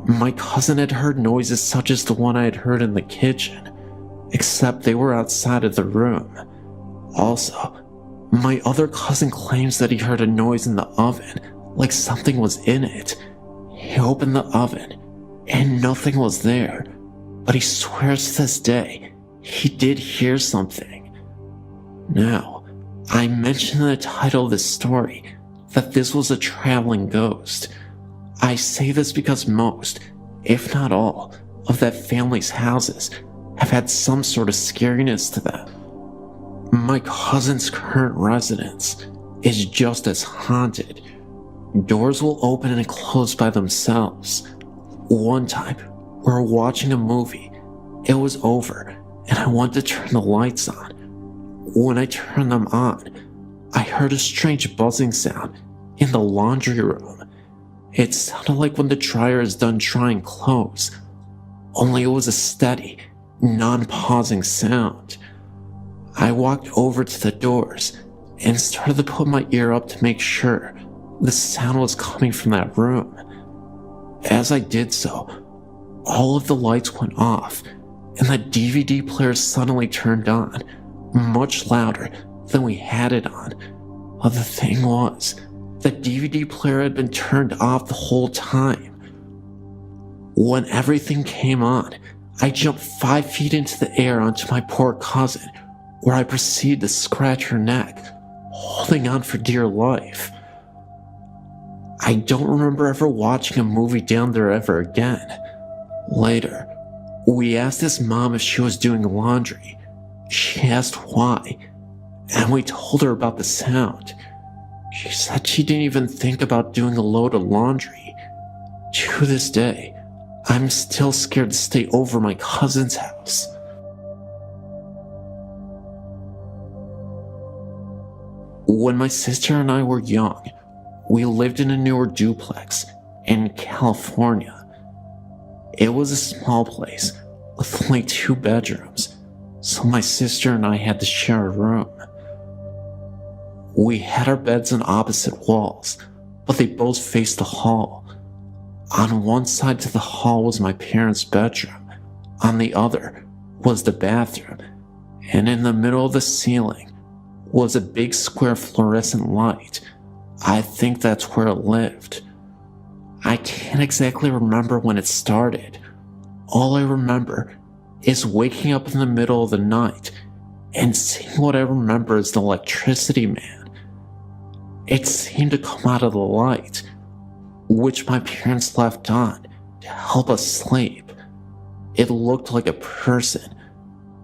My cousin had heard noises such as the one I had heard in the kitchen, except they were outside of the room. Also, my other cousin claims that he heard a noise in the oven, like something was in it. He opened the oven, and nothing was there, but he swears to this day he did hear something. Now, I mentioned in the title of this story that this was a traveling ghost. I say this because most, if not all, of that family's houses have had some sort of scariness to them. My cousin's current residence is just as haunted. Doors will open and close by themselves. One time, we were watching a movie. It was over, and I wanted to turn the lights on. When I turned them on, I heard a strange buzzing sound in the laundry room. It sounded like when the dryer is done drying clothes, only it was a steady, non-pausing sound. I walked over to the doors and started to put my ear up to make sure the sound was coming from that room. As I did so, all of the lights went off and the DVD player suddenly turned on, much louder than we had it on. But the thing was, the DVD player had been turned off the whole time. When everything came on, I jumped 5 feet into the air onto my poor cousin, where I proceeded to scratch her neck, holding on for dear life. I don't remember ever watching a movie down there ever again. Later, we asked his mom if she was doing laundry. She asked why, and we told her about the sound. She said she didn't even think about doing a load of laundry. To this day, I'm still scared to stay over my cousin's house. When my sister and I were young, we lived in a newer duplex in California. It was a small place with only 2 bedrooms, so my sister and I had to share a room. We had our beds on opposite walls, but they both faced the hall. On one side to the hall was my parents' bedroom, on the other was the bathroom, and in the middle of the ceiling was a big square fluorescent light. I think that's where it lived. I can't exactly remember when it started. All I remember is waking up in the middle of the night and seeing what I remember as the electricity man. It seemed to come out of the light, which my parents left on to help us sleep. It looked like a person,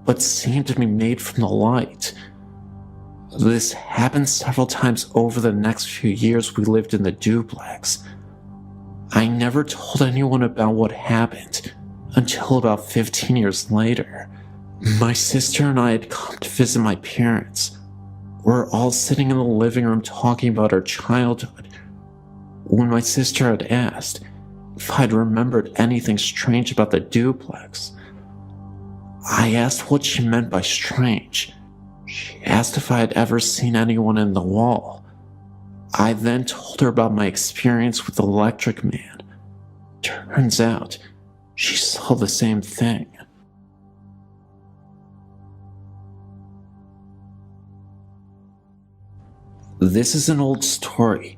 but seemed to be made from the light. This happened several times over the next few years we lived in the duplex. I never told anyone about what happened until about 15 years later. My sister and I had come to visit my parents. We're all sitting in the living room talking about our childhood when my sister had asked if I'd remembered anything strange about the duplex. I asked what she meant by strange. She asked if I had ever seen anyone in the wall. I then told her about my experience with the electric man. Turns out, she saw the same thing. This is an old story,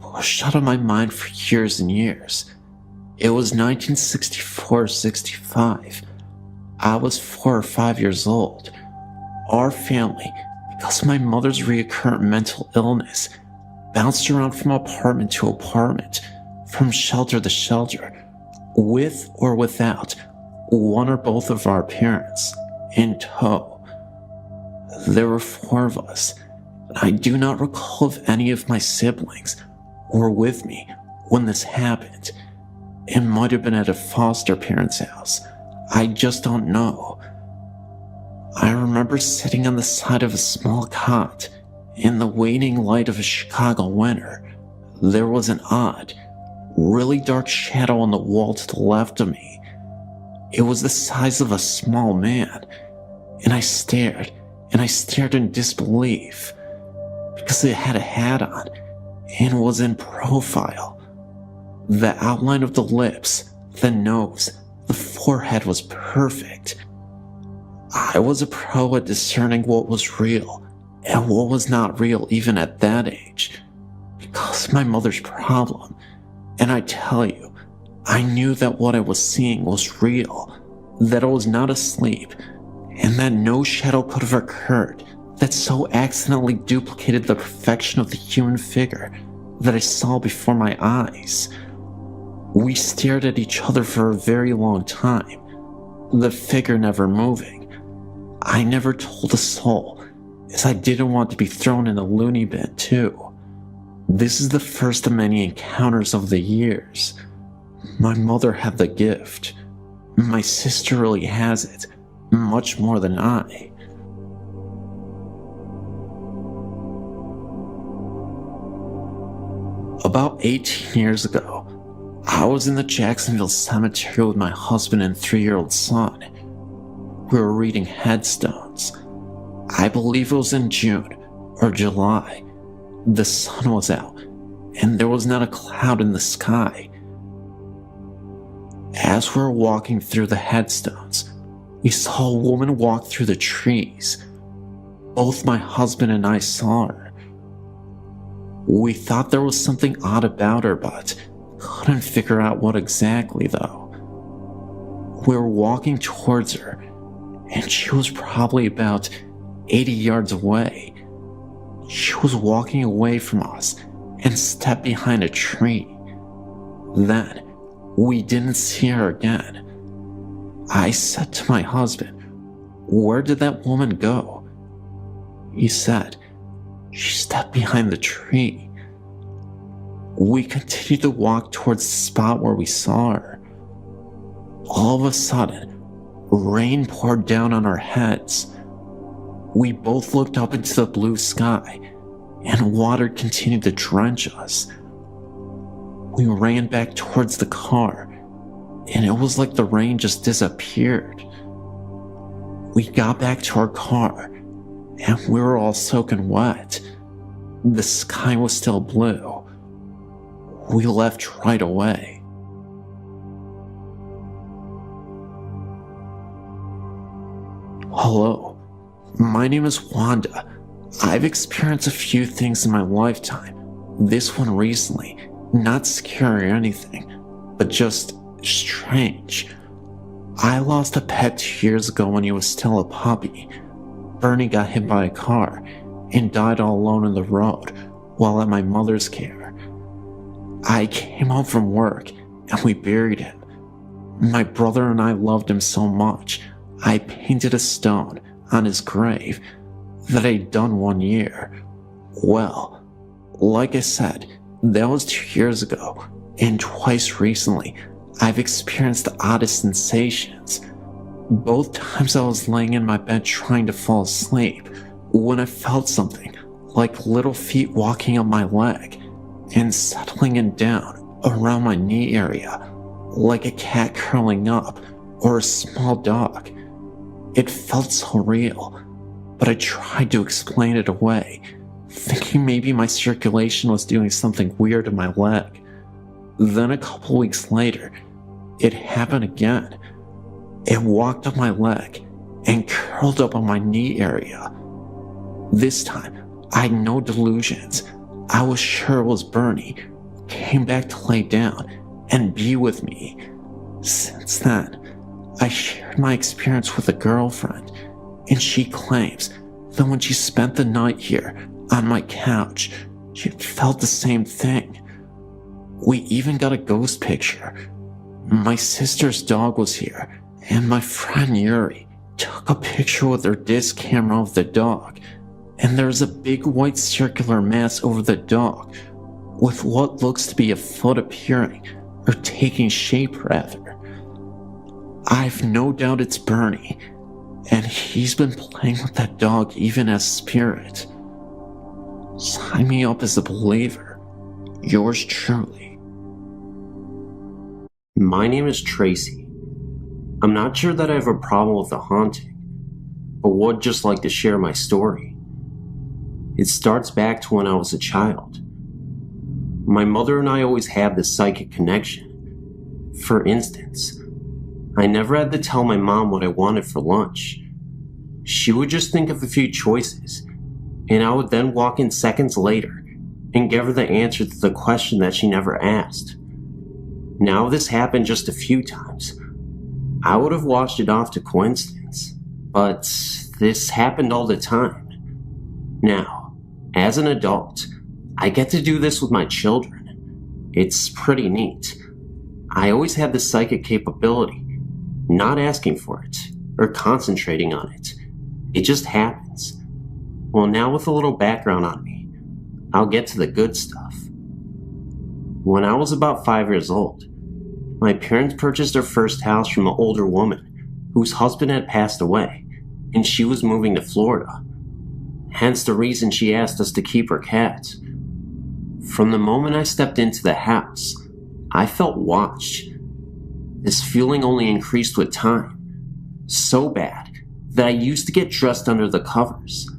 pushed out of my mind for years and years. It was 1964-65. I was 4 or 5 years old. Our family, because of my mother's recurrent mental illness, bounced around from apartment to apartment, from shelter to shelter, with or without one or both of our parents in tow. There were 4 of us, and I do not recall if any of my siblings were with me when this happened. It might have been at a foster parent's house. I just don't know. I remember sitting on the side of a small cot in the waning light of a Chicago winter. There was an odd, really dark shadow on the wall to the left of me. It was the size of a small man, and I stared in disbelief, because it had a hat on and was in profile. The outline of the lips, the nose, the forehead was perfect. I was a pro at discerning what was real and what was not real even at that age, because of my mother's problem. And I tell you, I knew that what I was seeing was real, that I was not asleep, and that no shadow could have occurred that so accidentally duplicated the perfection of the human figure that I saw before my eyes. We stared at each other for a very long time, the figure never moving. I never told a soul, as I didn't want to be thrown in a loony bin too. This is the first of many encounters over the years. My mother had the gift. My sister really has it, much more than I. About 18 years ago, I was in the Jacksonville cemetery with my husband and 3-year-old son. We were reading headstones. I believe it was in June or July. The sun was out, and there was not a cloud in the sky. As we were walking through the headstones, we saw a woman walk through the trees. Both my husband and I saw her. We thought there was something odd about her, but couldn't figure out what exactly though. We were walking towards her, and she was probably about 80 yards away. She was walking away from us and stepped behind a tree. Then, we didn't see her again. I said to my husband, "Where did that woman go?" He said, "She stepped behind the tree." We continued to walk towards the spot where we saw her. All of a sudden, rain poured down on our heads. We both looked up into the blue sky, and water continued to drench us. We ran back towards the car, and it was like the rain just disappeared. We got back to our car, and we were all soaking wet. The sky was still blue. We left right away. Hello, my name is Wanda. I've experienced a few things in my lifetime. This one recently, not scary or anything, but just strange. I lost a pet 2 years ago when he was still a puppy. Bernie got hit by a car and died all alone on the road while at my mother's care. I came home from work and we buried him. My brother and I loved him so much, I painted a stone on his grave that I'd done 1 year. Well, like I said, that was 2 years ago, and twice recently, I've experienced the oddest sensations. Both times I was laying in my bed trying to fall asleep, when I felt something, like little feet walking on my leg, and settling in down around my knee area, like a cat curling up, or a small dog. It felt so real, but I tried to explain it away, thinking maybe my circulation was doing something weird to my leg. Then a couple weeks later, it happened again. It walked up my leg and curled up on my knee area. This time, I had no delusions. I was sure it was Bernie, who came back to lay down and be with me. Since then, I shared my experience with a girlfriend, and she claims that when she spent the night here on my couch, she felt the same thing. We even got a ghost picture. My sister's dog was here, and my friend Yuri took a picture with her disc camera of the dog, and there's a big white circular mass over the dog, with what looks to be a foot appearing, or taking shape rather. I've no doubt it's Bernie, and he's been playing with that dog even as spirit. Sign me up as a believer. Yours truly. My name is Tracy. I'm not sure that I have a problem with the haunting, but would just like to share my story. It starts back to when I was a child. My mother and I always had this psychic connection. For instance, I never had to tell my mom what I wanted for lunch. She would just think of a few choices, and I would then walk in seconds later and give her the answer to the question that she never asked. Now, this happened just a few times. I would have washed it off to coincidence, but this happened all the time. Now, as an adult, I get to do this with my children. It's pretty neat. I always had this psychic capability, not asking for it or concentrating on it. It just happens. Well, now with a little background on me, I'll get to the good stuff. When I was about 5 years old, my parents purchased their first house from an older woman whose husband had passed away, and she was moving to Florida. Hence the reason she asked us to keep her cats. From the moment I stepped into the house, I felt watched. This feeling only increased with time, so bad that I used to get dressed under the covers.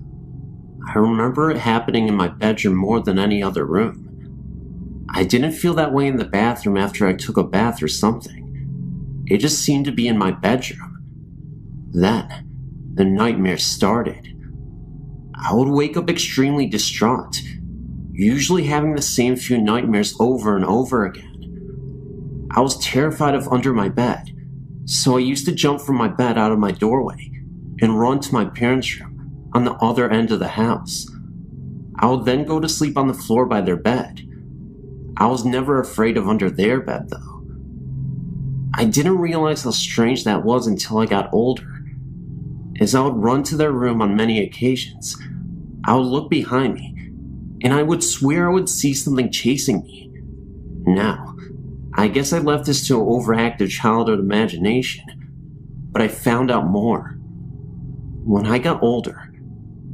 I remember it happening in my bedroom more than any other room. I didn't feel that way in the bathroom after I took a bath or something. It just seemed to be in my bedroom. Then, the nightmares started. I would wake up extremely distraught, usually having the same few nightmares over and over again. I was terrified of under my bed, so I used to jump from my bed out of my doorway and run to my parents' room on the other end of the house. I would then go to sleep on the floor by their bed. I was never afraid of under their bed, though. I didn't realize how strange that was until I got older. As I would run to their room on many occasions, I would look behind me, and I would swear I would see something chasing me. Now, I guess I left this to an overactive childhood imagination, but I found out more. When I got older,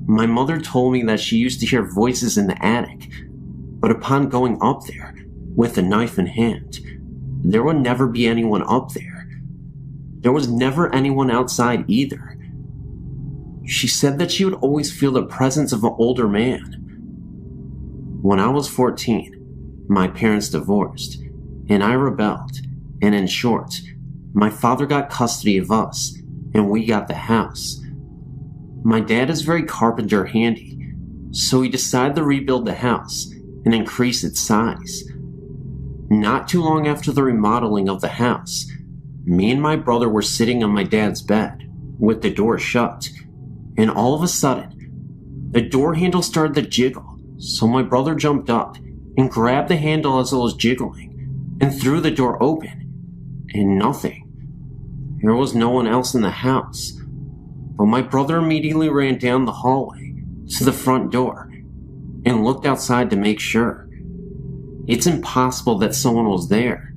my mother told me that she used to hear voices in the attic, but upon going up there, with a knife in hand, there would never be anyone up there. There was never anyone outside either. She said that she would always feel the presence of an older man. When I was 14, my parents divorced, and I rebelled, and in short, my father got custody of us, and we got the house. My dad is very carpenter handy, so he decided to rebuild the house and increase its size. Not too long after the remodeling of the house, me and my brother were sitting on my dad's bed, with the door shut, and all of a sudden, the door handle started to jiggle, so my brother jumped up and grabbed the handle as it was jiggling, and threw the door open, and nothing. There was no one else in the house, but my brother immediately ran down the hallway to the front door, and looked outside to make sure. It's impossible that someone was there.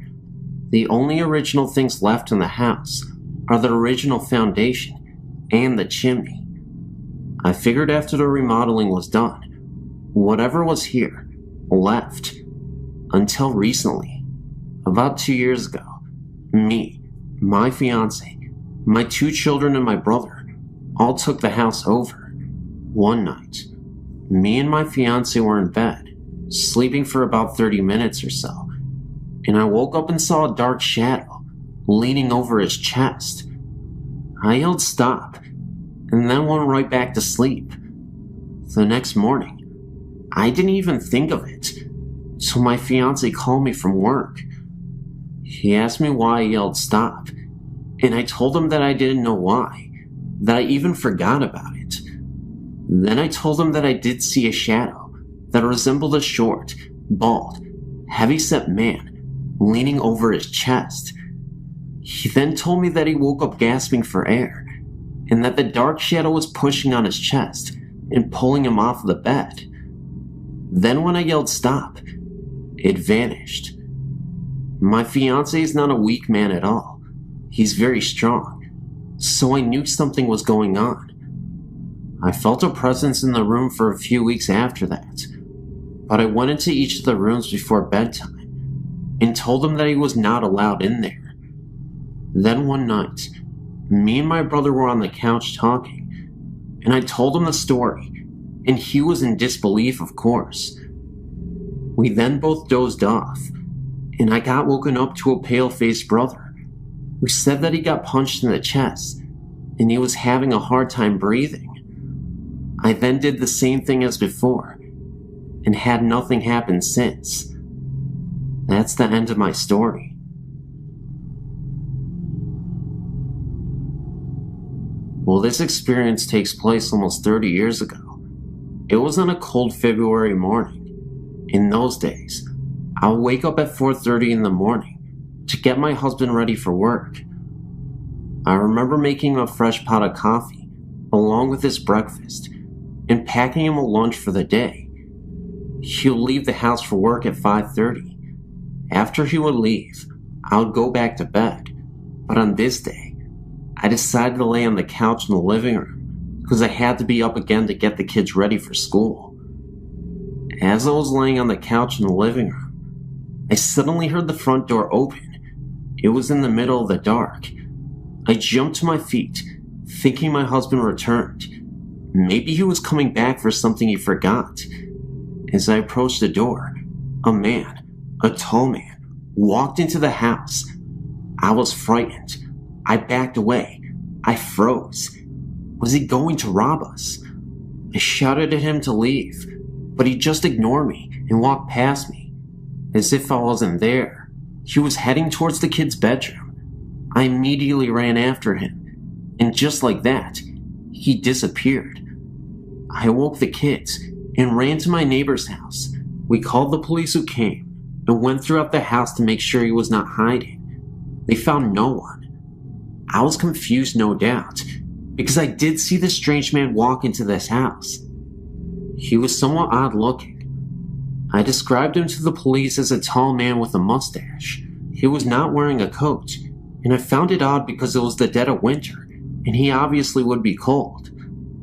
The only original things left in the house are the original foundation and the chimney. I figured after the remodeling was done, whatever was here left. Until recently, about 2 years ago, me, my fiance, my 2 children and my brother all took the house over. One night, me and my fiance were in bed, sleeping for about 30 minutes or so, and I woke up and saw a dark shadow leaning over his chest. I yelled stop, and then went right back to sleep. The next morning, I didn't even think of it, so my fiance called me from work. He asked me why I yelled stop, and I told him that I didn't know why, that I even forgot about it. Then I told him that I did see a shadow that resembled a short, bald, heavy-set man leaning over his chest. He then told me that he woke up gasping for air, and that the dark shadow was pushing on his chest and pulling him off the bed. Then when I yelled stop, it vanished. My fiancé is not a weak man at all. He's very strong, so I knew something was going on. I felt a presence in the room for a few weeks after that, but I went into each of the rooms before bedtime and told him that he was not allowed in there. Then one night, me and my brother were on the couch talking, and I told him the story, and he was in disbelief, of course. We then both dozed off, and I got woken up to a pale-faced brother who said that he got punched in the chest and he was having a hard time breathing. I then did the same thing as before and had nothing happen since. That's the end of my story. Well, this experience takes place almost 30 years ago. It was on a cold February morning. In those days, I'll wake up at 4:30 in the morning to get my husband ready for work. I remember making a fresh pot of coffee along with his breakfast and packing him a lunch for the day. He'll leave the house for work at 5:30. After he would leave, I would go back to bed. But on this day, I decided to lay on the couch in the living room because I had to be up again to get the kids ready for school. As I was laying on the couch in the living room, I suddenly heard the front door open. It was in the middle of the dark. I jumped to my feet, thinking my husband returned. Maybe he was coming back for something he forgot. As I approached the door, a man, a tall man, walked into the house. I was frightened. I backed away. I froze. Was he going to rob us? I shouted at him to leave, but he just ignored me and walked past me, as if I wasn't there. He was heading towards the kid's bedroom. I immediately ran after him, and just like that, he disappeared. I woke the kids and ran to my neighbor's house. We called the police who came and went throughout the house to make sure he was not hiding. They found no one. I was confused, no doubt, because I did see the strange man walk into this house. He was somewhat odd looking. I described him to the police as a tall man with a mustache. He was not wearing a coat, and I found it odd because it was the dead of winter, and he obviously would be cold.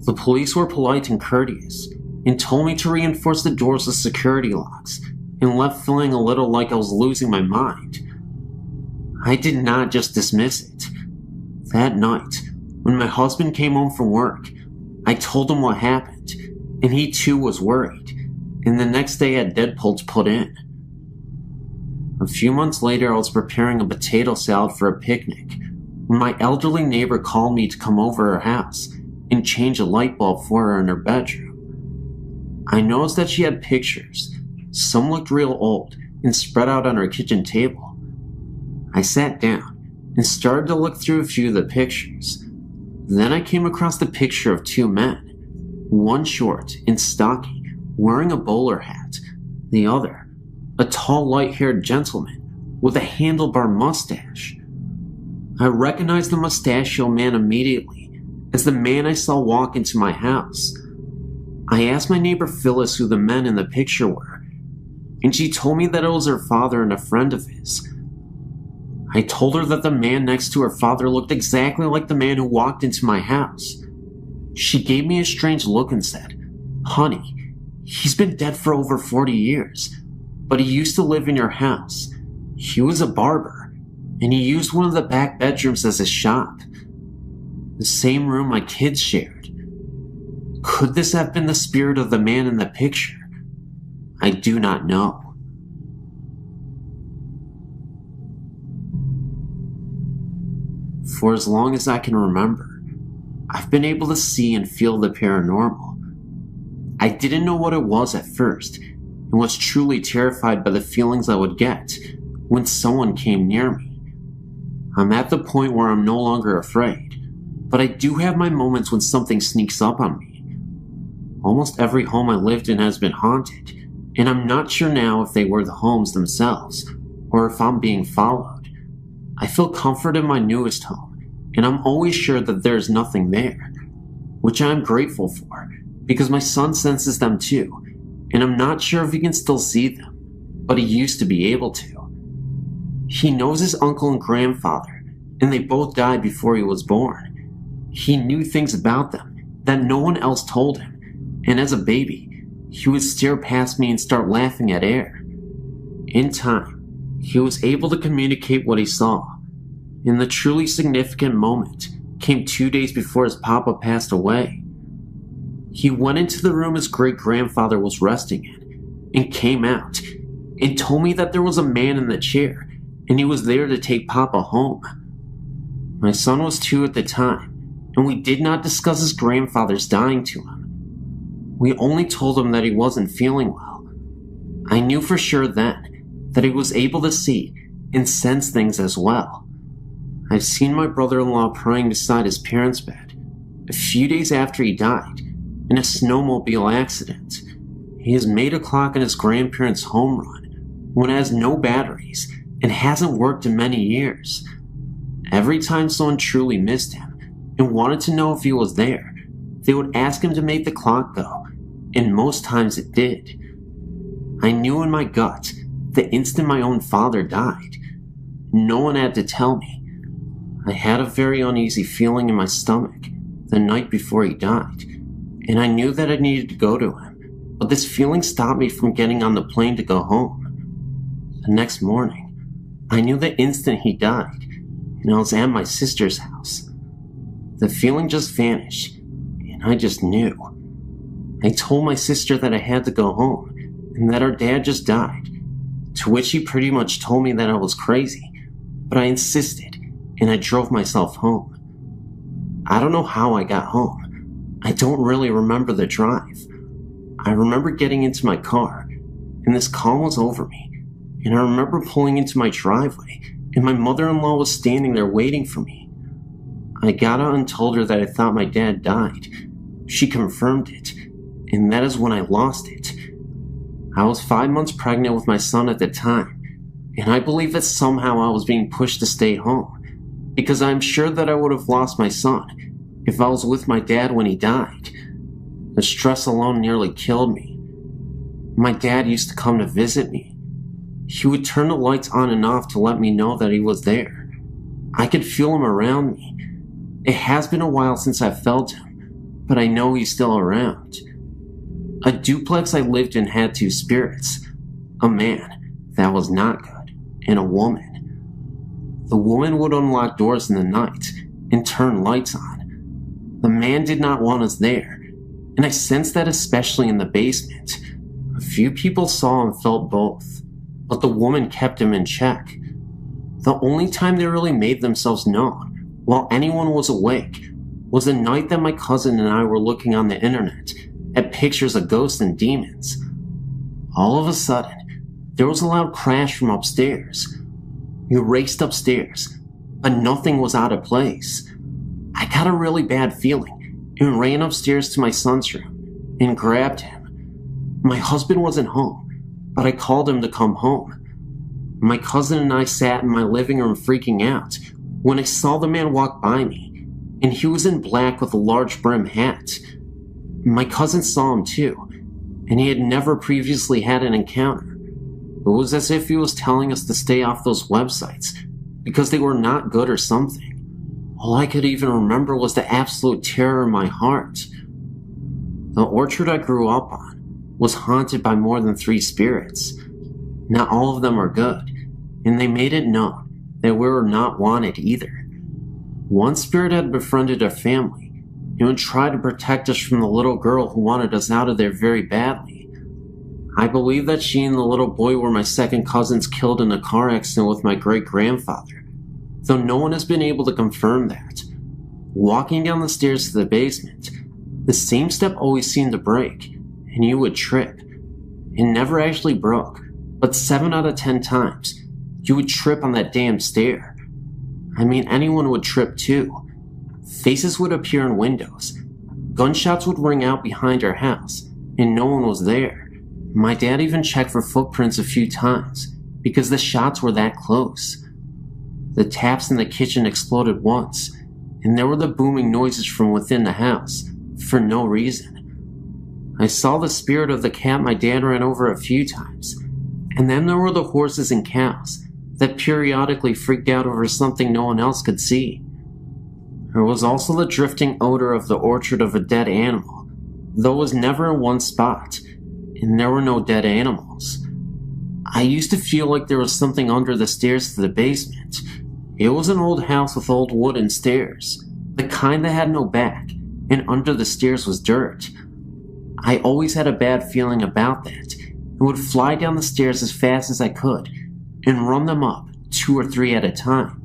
The police were polite and courteous, and told me to reinforce the doors with security locks, and left feeling a little like I was losing my mind. I did not just dismiss it. That night, when my husband came home from work, I told him what happened, and he too was worried, and the next day had Deadpolts put in. A few months later, I was preparing a potato salad for a picnic when my elderly neighbor called me to come over her house and change a light bulb for her in her bedroom. I noticed that she had pictures. Some looked real old and spread out on her kitchen table. I sat down and started to look through a few of the pictures. Then I came across the picture of 2 men, one short and stocky, wearing a bowler hat, the other, a tall light-haired gentleman with a handlebar mustache. I recognized the mustachioed man immediately as the man I saw walk into my house. I asked my neighbor Phyllis who the men in the picture were, and she told me that it was her father and a friend of his. I told her that the man next to her father looked exactly like the man who walked into my house. She gave me a strange look and said, "Honey, he's been dead for over 40 years, but he used to live in your house. He was a barber, and he used one of the back bedrooms as his shop. The same room my kids shared. Could this have been the spirit of the man in the picture? I do not know." For as long as I can remember, I've been able to see and feel the paranormal. I didn't know what it was at first, and was truly terrified by the feelings I would get when someone came near me. I'm at the point where I'm no longer afraid, but I do have my moments when something sneaks up on me. Almost every home I lived in has been haunted, and I'm not sure now if they were the homes themselves, or if I'm being followed. I feel comfort in my newest home, and I'm always sure that there's nothing there, which I'm grateful for, because my son senses them too, and I'm not sure if he can still see them, but he used to be able to. He knows his uncle and grandfather, and they both died before he was born. He knew things about them that no one else told him, and as a baby, he would stare past me and start laughing at air. In time, he was able to communicate what he saw, and the truly significant moment came 2 days before his papa passed away. He went into the room his great-grandfather was resting in, and came out, and told me that there was a man in the chair, and he was there to take papa home. My son was 2 at the time, and we did not discuss his grandfather's dying to him. We only told him that he wasn't feeling well. I knew for sure then that he was able to see and sense things as well. I've seen my brother-in-law praying beside his parents' bed a few days after he died in a snowmobile accident. He has made a clock in his grandparents' home run when it has no batteries and hasn't worked in many years. Every time someone truly missed him and wanted to know if he was there, they would ask him to make the clock go, and most times it did. I knew in my gut the instant my own father died. No one had to tell me. I had a very uneasy feeling in my stomach the night before he died, and I knew that I needed to go to him, but this feeling stopped me from getting on the plane to go home. The next morning, I knew the instant he died, and I was at my sister's house. The feeling just vanished, and I just knew. I told my sister that I had to go home, and that our dad just died, to which he pretty much told me that I was crazy, but I insisted, and I drove myself home. I don't know how I got home. I don't really remember the drive. I remember getting into my car, and this calm was over me, and I remember pulling into my driveway, and my mother-in-law was standing there waiting for me. I got out and told her that I thought my dad died. She confirmed it, and that is when I lost it. I was 5 months pregnant with my son at the time, and I believe that somehow I was being pushed to stay home, because I'm sure that I would have lost my son if I was with my dad when he died. The stress alone nearly killed me. My dad used to come to visit me. He would turn the lights on and off to let me know that he was there. I could feel him around me. It has been a while since I felt him, but I know he's still around. A duplex I lived in had 2 spirits, a man that was not good, and a woman. The woman would unlock doors in the night and turn lights on. The man did not want us there, and I sensed that especially in the basement. A few people saw and felt both, but the woman kept him in check. The only time they really made themselves known, while anyone was awake, was the night that my cousin and I were looking on the internet at pictures of ghosts and demons. All of a sudden, there was a loud crash from upstairs. We raced upstairs, but nothing was out of place. I got a really bad feeling and ran upstairs to my son's room and grabbed him. My husband wasn't home, but I called him to come home. My cousin and I sat in my living room freaking out when I saw the man walk by me, and he was in black with a large brim hat. My cousin saw him too, and he had never previously had an encounter. It was as if he was telling us to stay off those websites, because they were not good or something. All I could even remember was the absolute terror in my heart. The orchard I grew up on was haunted by more than 3 spirits. Not all of them are good, and they made it known that we were not wanted either. One spirit had befriended our family and would try to protect us from the little girl who wanted us out of there very badly. I believe that she and the little boy were my second cousins killed in a car accident with my great-grandfather, though no one has been able to confirm that. Walking down the stairs to the basement, the same step always seemed to break, and you would trip. It never actually broke, but 7 out of 10 times, you would trip on that damn stair. I mean, anyone would trip too. Faces would appear in windows. Gunshots would ring out behind our house, and no one was there. My dad even checked for footprints a few times, because the shots were that close. The taps in the kitchen exploded once, and there were the booming noises from within the house, for no reason. I saw the spirit of the cat my dad ran over a few times, and then there were the horses and cows that periodically freaked out over something no one else could see. There was also the drifting odor of the orchard of a dead animal, though it was never in one spot, and there were no dead animals. I used to feel like there was something under the stairs to the basement. It was an old house with old wooden stairs, the kind that had no back, and under the stairs was dirt. I always had a bad feeling about that, and would fly down the stairs as fast as I could, and run them up 2 or 3 at a time.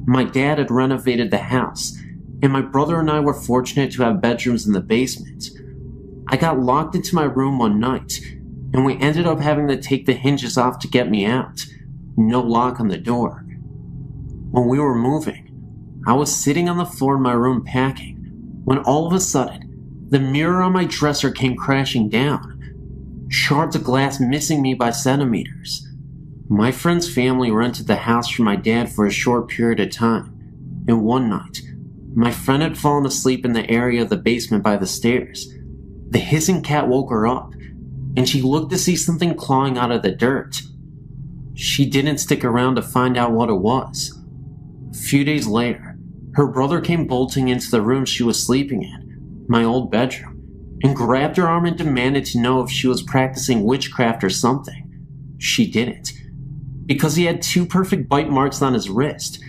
My dad had renovated the house, and my brother and I were fortunate to have bedrooms in the basement. I got locked into my room one night, and we ended up having to take the hinges off to get me out. No lock on the door. When we were moving, I was sitting on the floor in my room packing, when all of a sudden, the mirror on my dresser came crashing down, shards of glass missing me by centimeters. My friend's family rented the house for my dad for a short period of time, and one night, my friend had fallen asleep in the area of the basement by the stairs. The hissing cat woke her up, and she looked to see something clawing out of the dirt. She didn't stick around to find out what it was. A few days later, her brother came bolting into the room she was sleeping in, my old bedroom, and grabbed her arm and demanded to know if she was practicing witchcraft or something. She didn't, because he had 2 perfect bite marks on his wrist,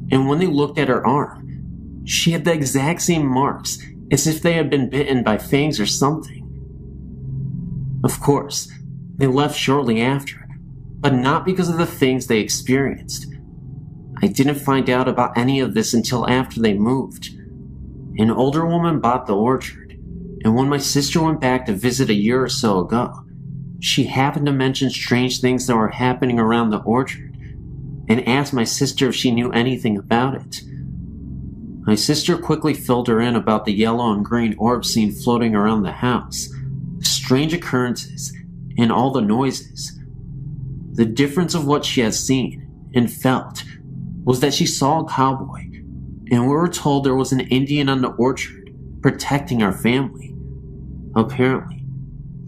and when they looked at her arm, she had the exact same marks as if they had been bitten by fangs or something. Of course, they left shortly after, but not because of the things they experienced. I didn't find out about any of this until after they moved. An older woman bought the orchard, and when my sister went back to visit a year or so ago, she happened to mention strange things that were happening around the orchard, and asked my sister if she knew anything about it. My sister quickly filled her in about the yellow and green orbs seen floating around the house, the strange occurrences, and all the noises. The difference of what she had seen and felt was that she saw a cowboy, and we were told there was an Indian on the orchard protecting our family. Apparently,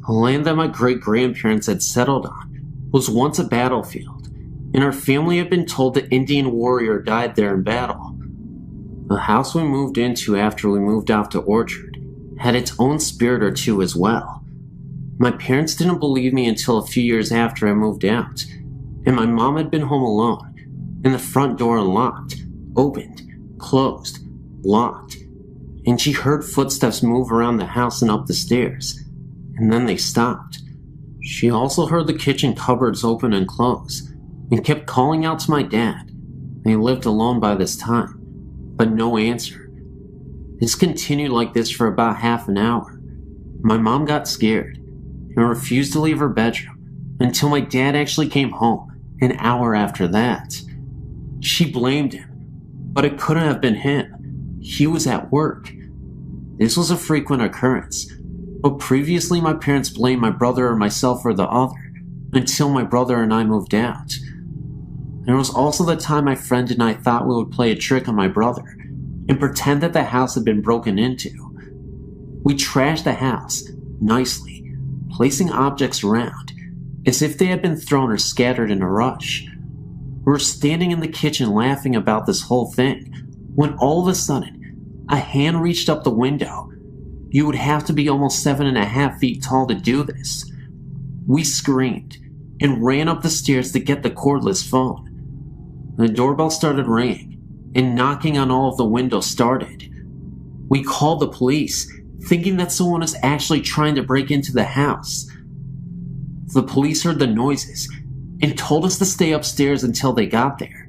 the land that my great-grandparents had settled on was once a battlefield, and our family had been told the Indian warrior died there in battle. The house we moved into after we moved off the orchard had its own spirit or two as well. My parents didn't believe me until a few years after I moved out, and my mom had been home alone, and the front door unlocked, opened, closed, locked, and she heard footsteps move around the house and up the stairs, and then they stopped. She also heard the kitchen cupboards open and close, and kept calling out to my dad. They lived alone by this time, but no answer. This continued like this for about half an hour. My mom got scared and refused to leave her bedroom until my dad actually came home an hour after that. She blamed him, but it couldn't have been him. He was at work. This was a frequent occurrence, but previously my parents blamed my brother or myself or the other until my brother and I moved out. There was also the time my friend and I thought we would play a trick on my brother and pretend that the house had been broken into. We trashed the house nicely, placing objects around as if they had been thrown or scattered in a rush. We were standing in the kitchen laughing about this whole thing, when all of a sudden, a hand reached up the window. You would have to be almost 7.5 feet tall to do this. We screamed and ran up the stairs to get the cordless phone. The doorbell started ringing, and knocking on all of the windows started. We called the police, thinking that someone was actually trying to break into the house. The police heard the noises and told us to stay upstairs until they got there.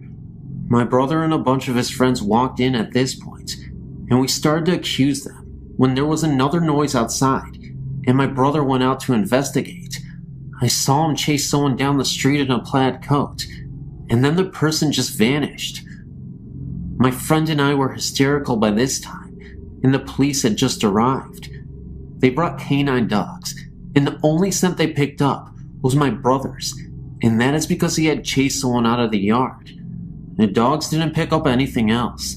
My brother and a bunch of his friends walked in at this point, and we started to accuse them when there was another noise outside, and my brother went out to investigate. I saw him chase someone down the street in a plaid coat, and then the person just vanished. My friend and I were hysterical by this time, and the police had just arrived. They brought canine dogs, and the only scent they picked up was my brother's, and that is because he had chased someone out of the yard. The dogs didn't pick up anything else,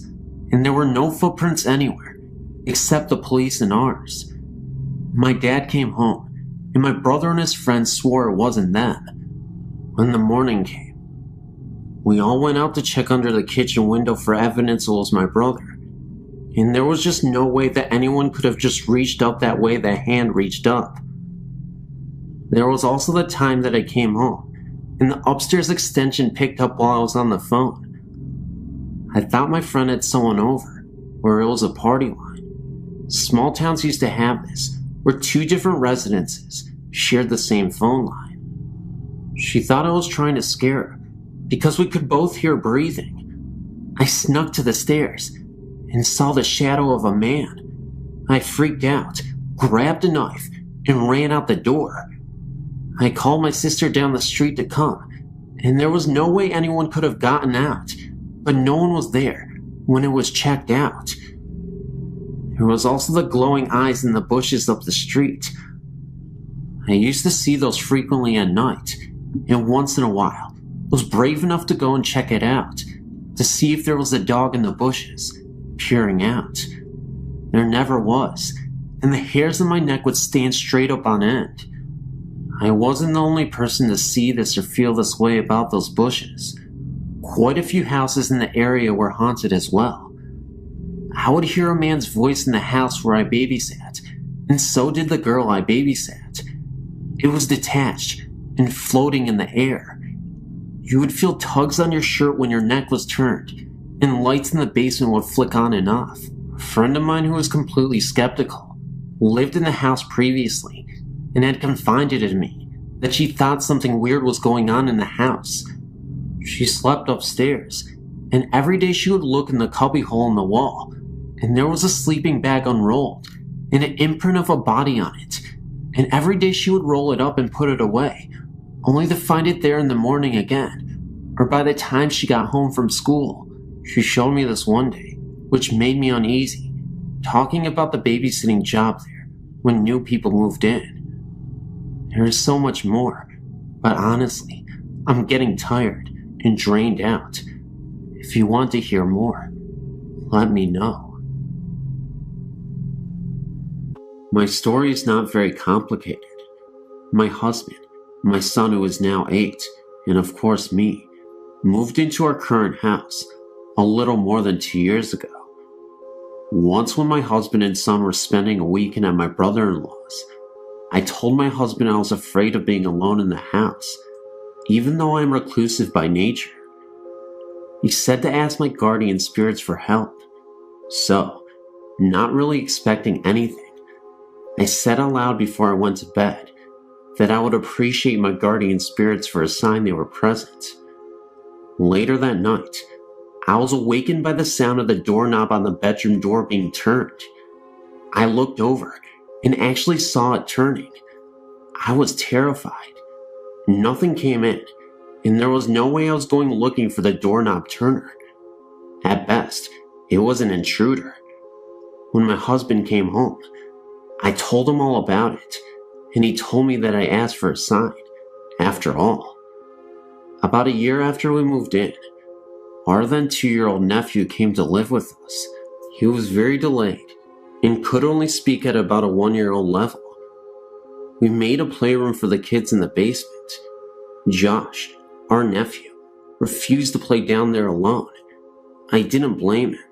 and there were no footprints anywhere, except the police and ours. My dad came home, and my brother and his friends swore it wasn't them. When the morning came, we all went out to check under the kitchen window for evidence it was my brother, and there was just no way that anyone could have just reached up that way the hand reached up. There was also the time that I came home, and the upstairs extension picked up while I was on the phone. I thought my friend had someone over, or it was a party line. Small towns used to have this, where 2 different residences shared the same phone line. She thought I was trying to scare her, because we could both hear breathing. I snuck to the stairs and saw the shadow of a man. I freaked out, grabbed a knife, and ran out the door. I called my sister down the street to come, and there was no way anyone could have gotten out, but no one was there when it was checked out. There was also the glowing eyes in the bushes up the street. I used to see those frequently at night, and once in a while, was brave enough to go and check it out, to see if there was a dog in the bushes, peering out. There never was, and the hairs on my neck would stand straight up on end. I wasn't the only person to see this or feel this way about those bushes. Quite a few houses in the area were haunted as well. I would hear a man's voice in the house where I babysat, and so did the girl I babysat. It was detached and floating in the air. You would feel tugs on your shirt when your neck was turned, and lights in the basement would flick on and off. A friend of mine who was completely skeptical lived in the house previously and had confided in me that she thought something weird was going on in the house. She slept upstairs, and every day she would look in the cubbyhole in the wall, and there was a sleeping bag unrolled and an imprint of a body on it, and every day she would roll it up and put it away, only to find it there in the morning again, or by the time she got home from school. She showed me this one day, which made me uneasy, talking about the babysitting job there when new people moved in. There is so much more, but honestly, I'm getting tired and drained out. If you want to hear more, let me know. My story is not very complicated. My husband, my son who is now 8, and of course me, moved into our current house a little more than 2 years ago. Once when my husband and son were spending a weekend at my brother-in-law's, I told my husband I was afraid of being alone in the house, even though I am reclusive by nature. He said to ask my guardian spirits for help. So, not really expecting anything, I said aloud before I went to bed that I would appreciate my guardian spirits for a sign they were present. Later that night, I was awakened by the sound of the doorknob on the bedroom door being turned. I looked over and actually saw it turning. I was terrified. Nothing came in, and there was no way I was going looking for the doorknob turner. At best, it was an intruder. When my husband came home, I told him all about it, and he told me that I asked for a sign, after all. About a year after we moved in, our then 2-year-old nephew came to live with us. He was very delayed and could only speak at about a 1-year-old level. We made a playroom for the kids in the basement. Josh, our nephew, refused to play down there alone. I didn't blame him.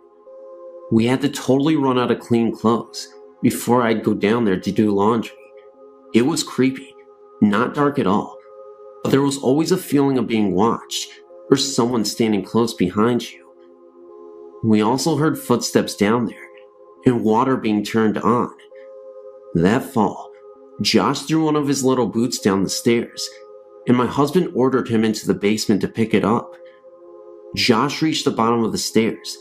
We had to totally run out of clean clothes before I'd go down there to do laundry. It was creepy, not dark at all, but there was always a feeling of being watched or someone standing close behind you. We also heard footsteps down there and water being turned on. That fall, Josh threw one of his little boots down the stairs, and my husband ordered him into the basement to pick it up. Josh reached the bottom of the stairs,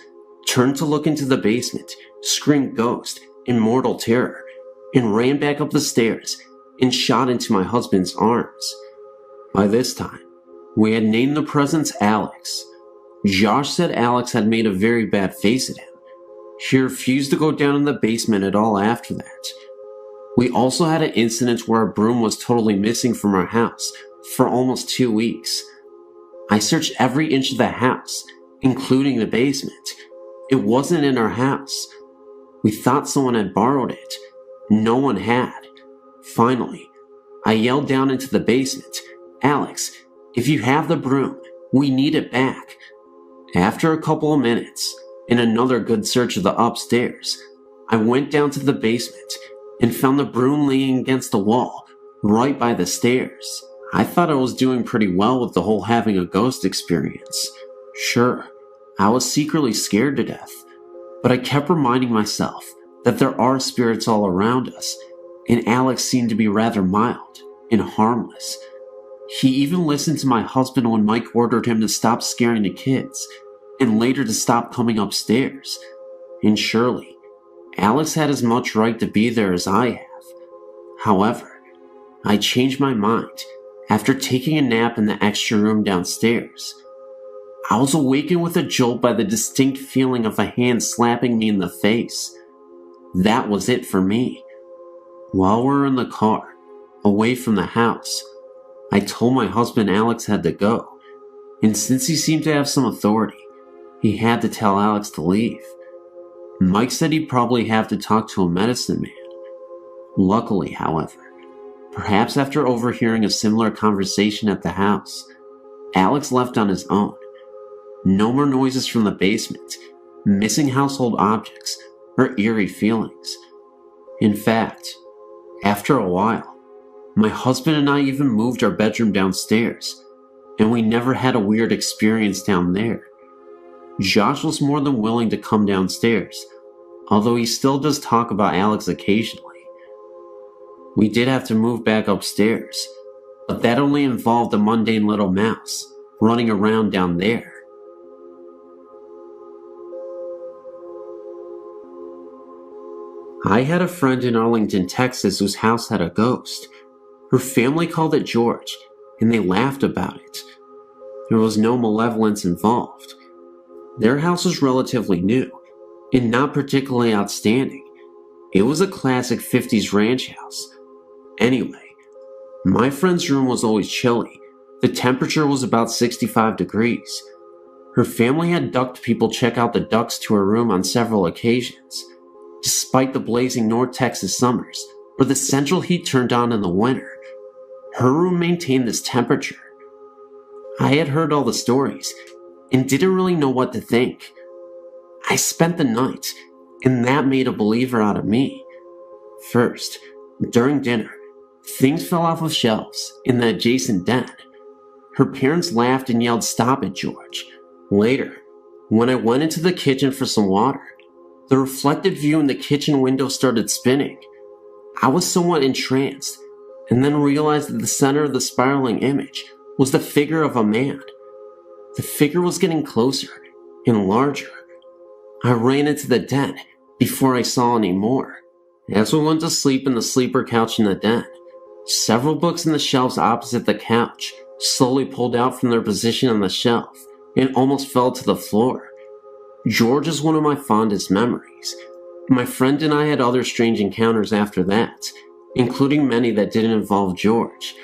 turned to look into the basement, screamed ghost in mortal terror, and ran back up the stairs and shot into my husband's arms. By this time, we had named the presence Alex. Josh said Alex had made a very bad face at him. He refused to go down in the basement at all after that. We also had an incident where a broom was totally missing from our house for almost 2 weeks. I searched every inch of the house, including the basement. It wasn't in our house. We thought someone had borrowed it. No one had. Finally, I yelled down into the basement, "Alex, if you have the broom, we need it back." After a couple of minutes, and another good search of the upstairs, I went down to the basement and found the broom leaning against the wall, right by the stairs. I thought I was doing pretty well with the whole having a ghost experience. Sure, I was secretly scared to death, but I kept reminding myself that there are spirits all around us, and Alex seemed to be rather mild and harmless. He even listened to my husband when Mike ordered him to stop scaring the kids, and later to stop coming upstairs. And surely, Alex had as much right to be there as I have. However, I changed my mind after taking a nap in the extra room downstairs. I was awakened with a jolt by the distinct feeling of a hand slapping me in the face. That was it for me. While we were in the car, away from the house, I told my husband Alex had to go, and since he seemed to have some authority, he had to tell Alex to leave. Mike said he'd probably have to talk to a medicine man. Luckily, however, perhaps after overhearing a similar conversation at the house, Alex left on his own. No more noises from the basement, missing household objects, or eerie feelings. In fact, after a while, my husband and I even moved our bedroom downstairs, and we never had a weird experience down there. Josh was more than willing to come downstairs, although he still does talk about Alex occasionally. We did have to move back upstairs, but that only involved a mundane little mouse running around down there. I had a friend in Arlington, Texas whose house had a ghost. Her family called it George, and they laughed about it. There was no malevolence involved. Their house was relatively new, and not particularly outstanding. It was a classic 50s ranch house. Anyway, my friend's room was always chilly. The temperature was about 65 degrees. Her family had ducked people check out the ducks to her room on several occasions. Despite the blazing North Texas summers, where the central heat turned on in the winter, her room maintained this temperature. I had heard all the stories, and didn't really know what to think. I spent the night, and that made a believer out of me. First, during dinner, things fell off of shelves in the adjacent den. Her parents laughed and yelled, "Stop it, George." Later, when I went into the kitchen for some water, the reflected view in the kitchen window started spinning. I was somewhat entranced, and then realized that the center of the spiraling image was the figure of a man. The figure was getting closer and larger. I ran into the den before I saw any more. As we went to sleep in the sleeper couch in the den, several books in the shelves opposite the couch slowly pulled out from their position on the shelf and almost fell to the floor. George is one of my fondest memories. My friend and I had other strange encounters after that, including many that didn't involve George.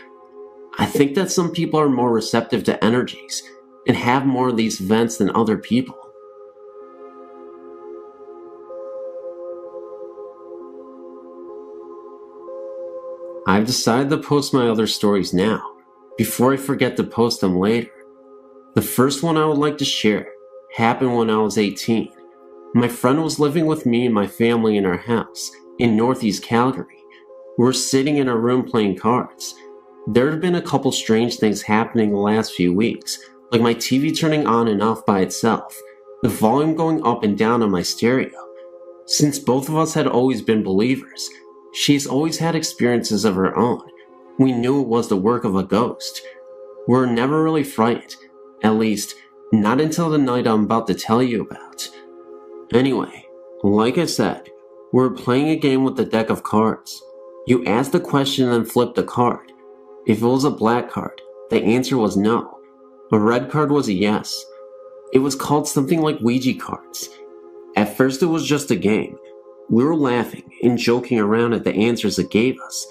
I think that some people are more receptive to energies and have more of these events than other people. I've decided to post my other stories now, before I forget to post them later. The first one I would like to share happened when I was 18. My friend was living with me and my family in our house in northeast Calgary. We were sitting in our room playing cards. There had been a couple strange things happening the last few weeks, like my TV turning on and off by itself, the volume going up and down on my stereo. Since both of us had always been believers, she's always had experiences of her own. We knew it was the work of a ghost. We were never really frightened, at least not until the night I'm about to tell you about. Anyway, like I said, we were playing a game with a deck of cards. You asked the question and flipped a card. If it was a black card, the answer was no. A red card was a yes. It was called something like Ouija cards. At first it was just a game. We were laughing and joking around at the answers it gave us,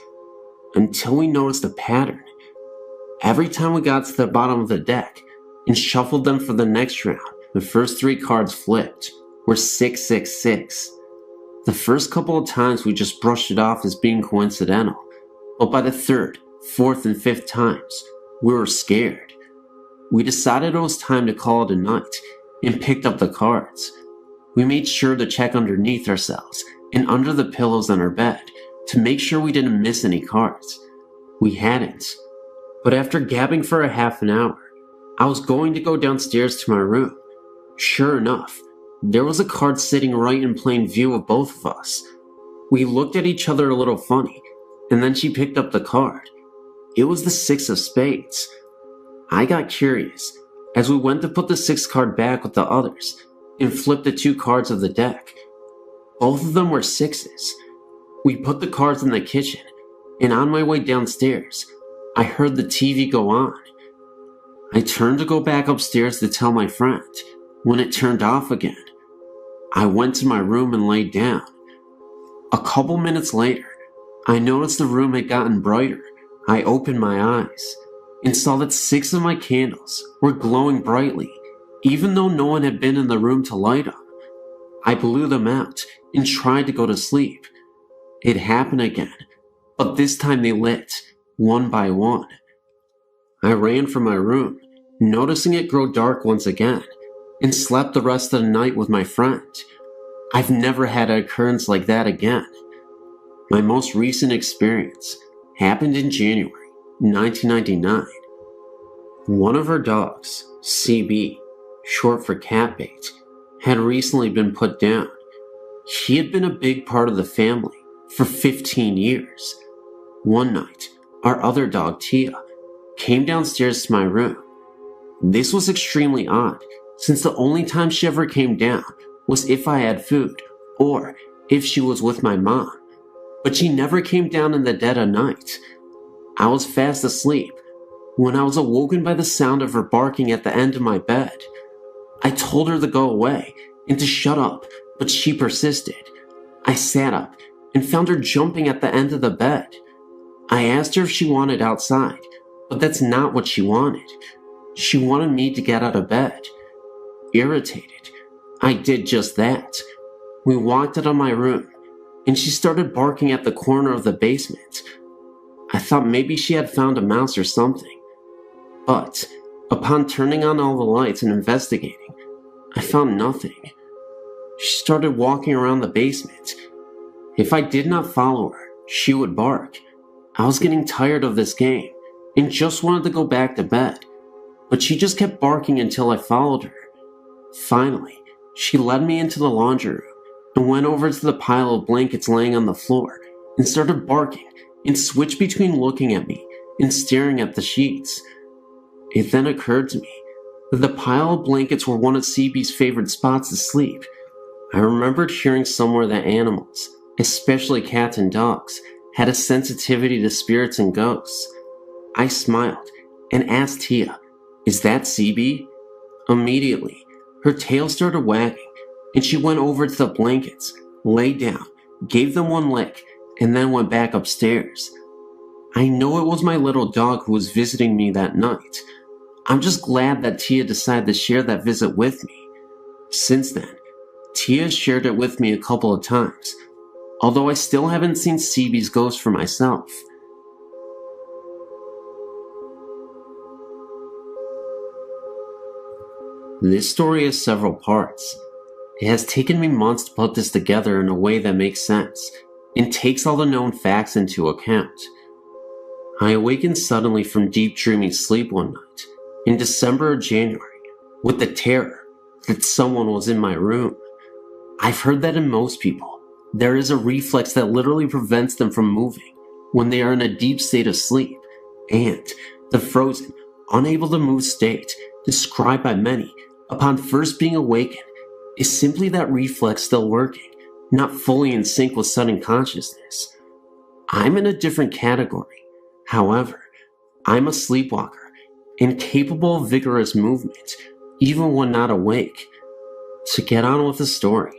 until we noticed a pattern. Every time we got to the bottom of the deck and shuffled them for the next round, the first 3 cards flipped were 666. The first couple of times we just brushed it off as being coincidental, but by the 3rd, 4th, and 5th times, we were scared. We decided it was time to call it a night and picked up the cards. We made sure to check underneath ourselves and under the pillows on our bed to make sure we didn't miss any cards. We hadn't. But after gabbing for a half an hour, I was going to go downstairs to my room. Sure enough, there was a card sitting right in plain view of both of us. We looked at each other a little funny, and then she picked up the card. It was the 6 of spades. I got curious as we went to put the 6th card back with the others and flipped the 2 cards of the deck. Both of them were 6s. We put the cards in the kitchen, and on my way downstairs, I heard the TV go on. I turned to go back upstairs to tell my friend when it turned off again. I went to my room and laid down. A couple minutes later, I noticed the room had gotten brighter. I opened my eyes and saw that 6 of my candles were glowing brightly, even though no one had been in the room to light them. I blew them out and tried to go to sleep. It happened again, but this time they lit, one by one. I ran from my room, noticing it grow dark once again, and slept the rest of the night with my friend. I've never had an occurrence like that again. My most recent experience happened in January 1999. One of our dogs, CB, short for cat bait, had recently been put down. He had been a big part of the family for 15 years. One night, our other dog, Tia, came downstairs to my room. This was extremely odd, since the only time she ever came down was if I had food, or if she was with my mom. But she never came down in the dead of night. I was fast asleep when I was awoken by the sound of her barking at the end of my bed. I told her to go away and to shut up, but she persisted. I sat up and found her jumping at the end of the bed. I asked her if she wanted outside, but that's not what she wanted. She wanted me to get out of bed. Irritated, I did just that. We walked out of my room, and she started barking at the corner of the basement. I thought maybe she had found a mouse or something. But upon turning on all the lights and investigating, I found nothing. She started walking around the basement. If I did not follow her, she would bark. I was getting tired of this game and just wanted to go back to bed, but she just kept barking until I followed her. Finally, she led me into the laundry room and went over to the pile of blankets laying on the floor and started barking and switched between looking at me and staring at the sheets. It then occurred to me that the pile of blankets were one of CB's favorite spots to sleep. I remembered hearing somewhere that animals, especially cats and dogs, had a sensitivity to spirits and ghosts. I smiled and asked Tia, "Is that CB?" Immediately, her tail started wagging, and she went over to the blankets, lay down, gave them one lick, and then went back upstairs. I know it was my little dog who was visiting me that night. I'm just glad that Tia decided to share that visit with me. Since then, Tia shared it with me a couple of times, although I still haven't seen CB's ghost for myself. This story has several parts. It has taken me months to put this together in a way that makes sense and takes all the known facts into account. I awakened suddenly from deep dreaming sleep one night in December or January with the terror that someone was in my room. I've heard that in most people, there is a reflex that literally prevents them from moving when they are in a deep state of sleep, and the frozen, unable to move state described by many upon first being awakened is simply that reflex still working, not fully in sync with sudden consciousness. I'm in a different category. However, I'm a sleepwalker and capable of vigorous movement, even when not awake. To get on with the story,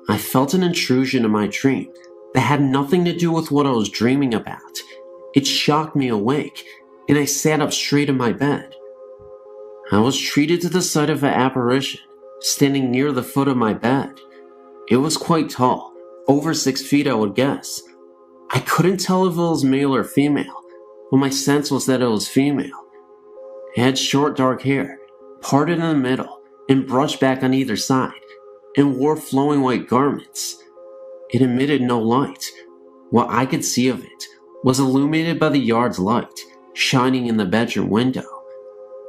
I felt an intrusion in my dream that had nothing to do with what I was dreaming about. It shocked me awake, and I sat up straight in my bed. I was treated to the sight of an apparition standing near the foot of my bed. It was quite tall, over 6 feet I would guess. I couldn't tell if it was male or female, but my sense was that it was female. It had short dark hair, parted in the middle and brushed back on either side, and wore flowing white garments. It emitted no light. What I could see of it was illuminated by the yard's light shining in the bedroom window.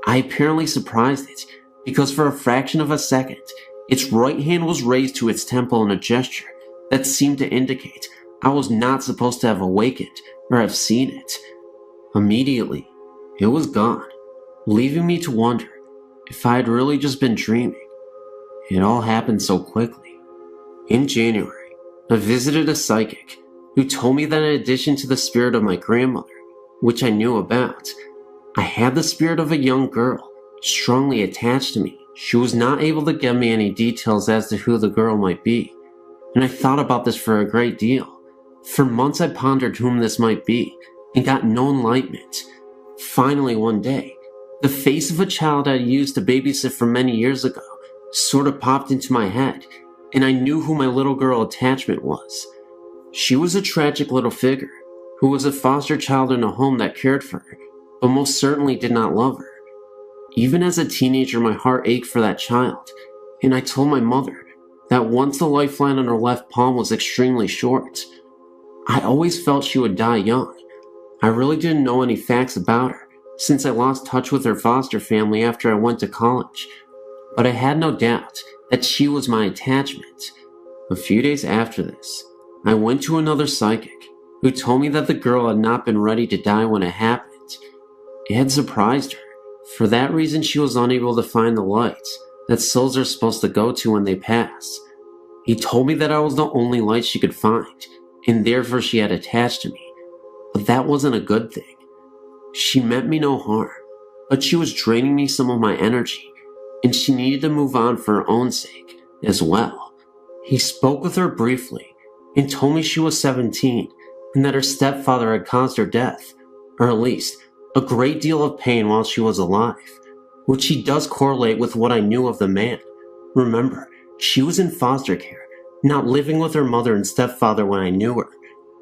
I apparently surprised it because for a fraction of a second, its right hand was raised to its temple in a gesture that seemed to indicate I was not supposed to have awakened or have seen it. Immediately, it was gone, leaving me to wonder if I had really just been dreaming. It all happened so quickly. In January, I visited a psychic who told me that in addition to the spirit of my grandmother, which I knew about, I had the spirit of a young girl strongly attached to me. She was not able to give me any details as to who the girl might be, and I thought about this for a great deal. For months I pondered whom this might be and got no enlightenment. Finally one day, the face of a child I used to babysit for many years ago sort of popped into my head, and I knew who my little girl attachment was. She was a tragic little figure who was a foster child in a home that cared for her, but most certainly did not love her. Even as a teenager, my heart ached for that child, and I told my mother that once the lifeline on her left palm was extremely short. I always felt she would die young. I really didn't know any facts about her, since I lost touch with her foster family after I went to college, but I had no doubt that she was my attachment. A few days after this, I went to another psychic who told me that the girl had not been ready to die when it happened. It had surprised her. For that reason, she was unable to find the lights that souls are supposed to go to when they pass. He told me that I was the only light she could find, and therefore she had attached to me. But that wasn't a good thing. She meant me no harm, but she was draining me some of my energy, and she needed to move on for her own sake as well. He spoke with her briefly and told me she was 17 and that her stepfather had caused her death, or at least a great deal of pain while she was alive, which he does correlate with what I knew of the man. Remember, she was in foster care, not living with her mother and stepfather when I knew her,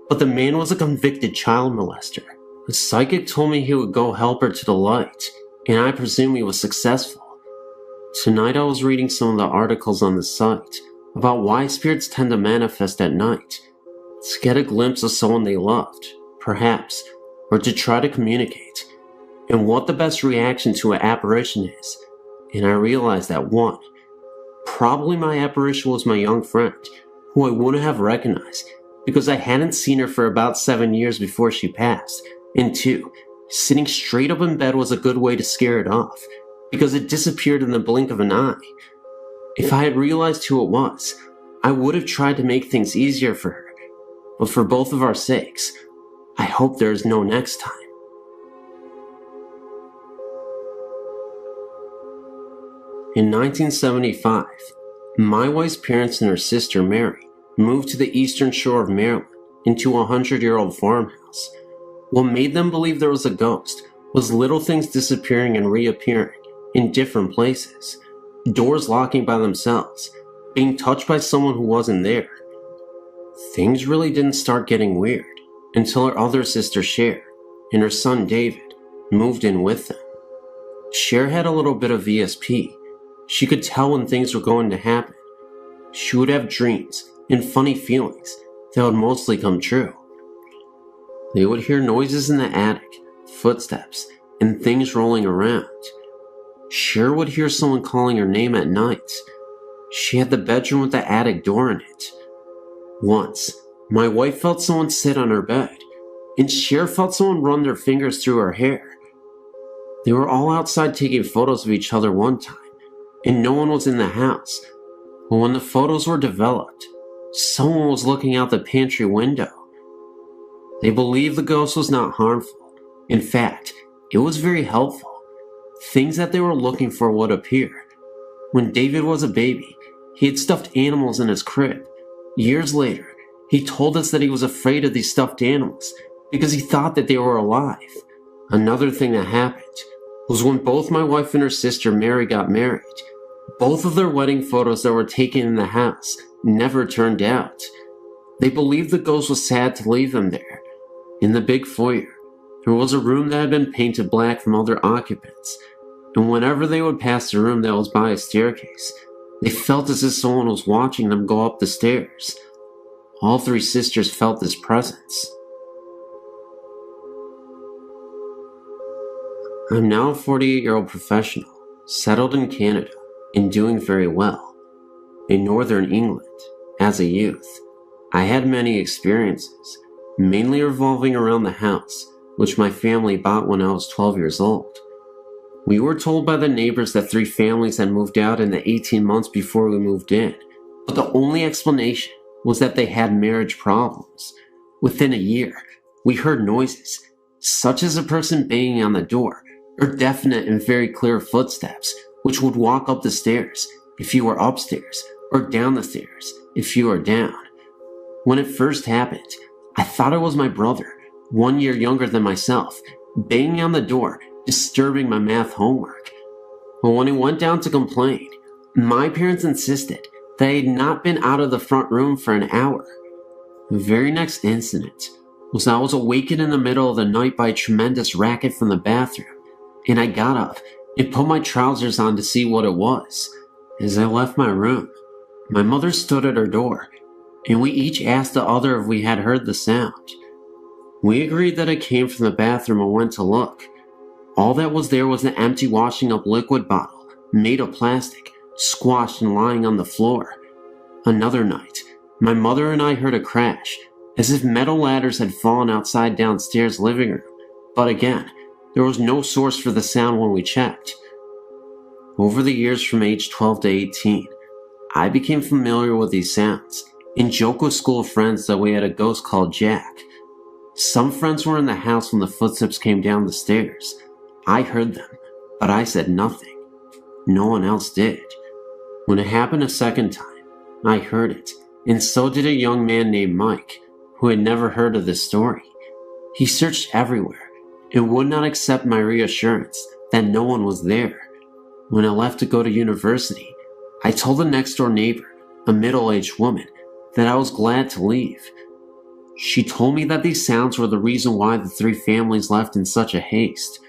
but the man was a convicted child molester. The psychic told me he would go help her to the light, and I presume he was successful. Tonight I was reading some of the articles on the site about why spirits tend to manifest at night, to get a glimpse of someone they loved, perhaps, or to try to communicate, and what the best reaction to an apparition is. And I realized that 1, probably my apparition was my young friend, who I wouldn't have recognized because I hadn't seen her for about 7 years before she passed, and 2, sitting straight up in bed was a good way to scare it off, because it disappeared in the blink of an eye. If I had realized who it was, I would have tried to make things easier for her, but for both of our sakes, I hope there is no next time. In 1975, my wife's parents and her sister Mary moved to the eastern shore of Maryland into a 100-year-old farmhouse. What made them believe there was a ghost was little things disappearing and reappearing in different places, doors locking by themselves, being touched by someone who wasn't there. Things really didn't start getting weird until her other sister Cher and her son David moved in with them. Cher had a little bit of ESP. She could tell when things were going to happen. She would have dreams and funny feelings that would mostly come true. They would hear noises in the attic, footsteps, and things rolling around. She would hear someone calling her name at night. She had the bedroom with the attic door in it. Once, my wife felt someone sit on her bed, and Cher felt someone run their fingers through her hair. They were all outside taking photos of each other one time, and no one was in the house. But when the photos were developed, someone was looking out the pantry window. They believed the ghost was not harmful. In fact, it was very helpful. Things that they were looking for would appear. When David was a baby, he had stuffed animals in his crib. Years later, he told us that he was afraid of these stuffed animals because he thought that they were alive. Another thing that happened was when both my wife and her sister Mary got married. Both of their wedding photos that were taken in the house never turned out. They believed the ghost was sad to leave them there. In the big foyer, there was a room that had been painted black from other occupants, and whenever they would pass the room that was by a staircase, they felt as if someone was watching them go up the stairs. All three sisters felt this presence. I'm now a 48-year-old professional, settled in Canada, and doing very well. In Northern England, as a youth, I had many experiences, mainly revolving around the house, which my family bought when I was 12 years old. We were told by the neighbors that 3 families had moved out in the 18 months before we moved in, but the only explanation was that they had marriage problems. Within a year, we heard noises, such as a person banging on the door, or definite and very clear footsteps, which would walk up the stairs if you were upstairs, or down the stairs if you were down. When it first happened, I thought it was my brother, 1 year younger than myself, banging on the door, disturbing my math homework. But when he went down to complain, my parents insisted that I had not been out of the front room for an hour. The very next incident was I was awakened in the middle of the night by a tremendous racket from the bathroom, and I got up and put my trousers on to see what it was. As I left my room, my mother stood at her door, and we each asked the other if we had heard the sound. We agreed that it came from the bathroom and went to look. All that was there was an empty washing up liquid bottle, made of plastic, squashed and lying on the floor. Another night, my mother and I heard a crash, as if metal ladders had fallen outside downstairs living room, but again, there was no source for the sound when we checked. Over the years from age 12 to 18, I became familiar with these sounds and joked with school friends that we had a ghost called Jack. Some friends were in the house when the footsteps came down the stairs. I heard them, but I said nothing. No one else did. When it happened a second time, I heard it, and so did a young man named Mike, who had never heard of this story. He searched everywhere and would not accept my reassurance that no one was there. When I left to go to university, I told the next door neighbor, a middle-aged woman, that I was glad to leave. She told me that these sounds were the reason why the 3 families left in such a haste.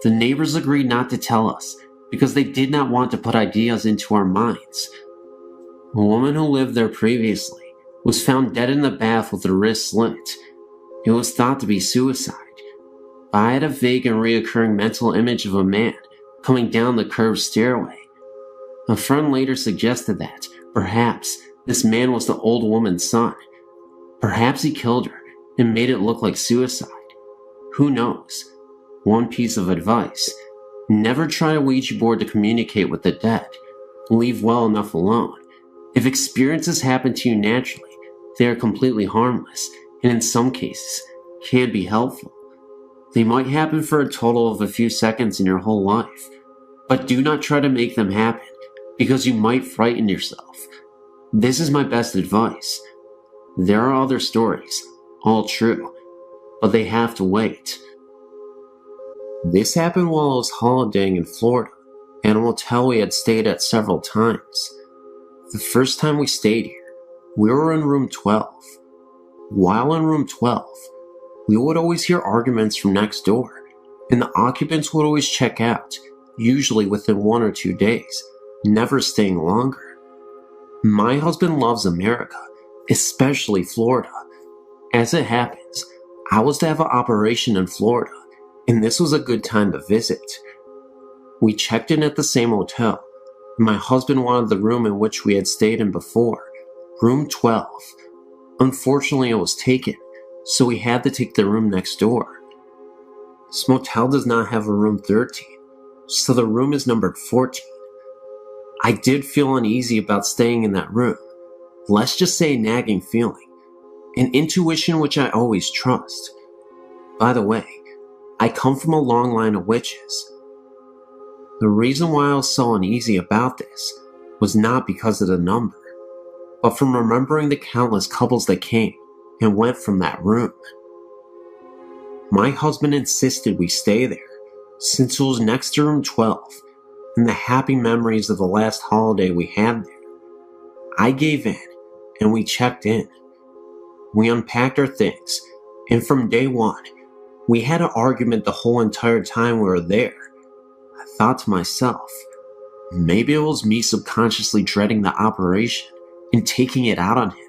The neighbors agreed not to tell us because they did not want to put ideas into our minds. A woman who lived there previously was found dead in the bath with her wrist slit. It was thought to be suicide. But I had a vague and reoccurring mental image of a man coming down the curved stairway. A friend later suggested that, perhaps, this man was the old woman's son. Perhaps he killed her and made it look like suicide. Who knows? One piece of advice: never try a Ouija board to communicate with the dead. Leave well enough alone. If experiences happen to you naturally, they are completely harmless, and in some cases, can be helpful. They might happen for a total of a few seconds in your whole life, but do not try to make them happen, because you might frighten yourself. This is my best advice. There are other stories, all true, but they have to wait. This happened while I was holidaying in Florida, and a motel we had stayed at several times. The first time we stayed here, we were in room 12. While in room 12, we would always hear arguments from next door, and the occupants would always check out, usually within 1 or 2 days, never staying longer. My husband loves America, especially Florida. As it happens, I was to have an operation in Florida, and this was a good time to visit. We checked in at the same hotel. My husband wanted the room in which we had stayed in before, room 12. Unfortunately, it was taken, so we had to take the room next door. This motel does not have a room 13, so the room is numbered 14. I did feel uneasy about staying in that room. Let's just say a nagging feeling, an intuition which I always trust. By the way, I come from a long line of witches. The reason why I was so uneasy about this was not because of the number, but from remembering the countless couples that came and went from that room. My husband insisted we stay there, since it was next to room 12, and the happy memories of the last holiday we had there. I gave in, and we checked in. We unpacked our things, and from day one, we had an argument the whole entire time we were there. I thought to myself, maybe it was me subconsciously dreading the operation and taking it out on him.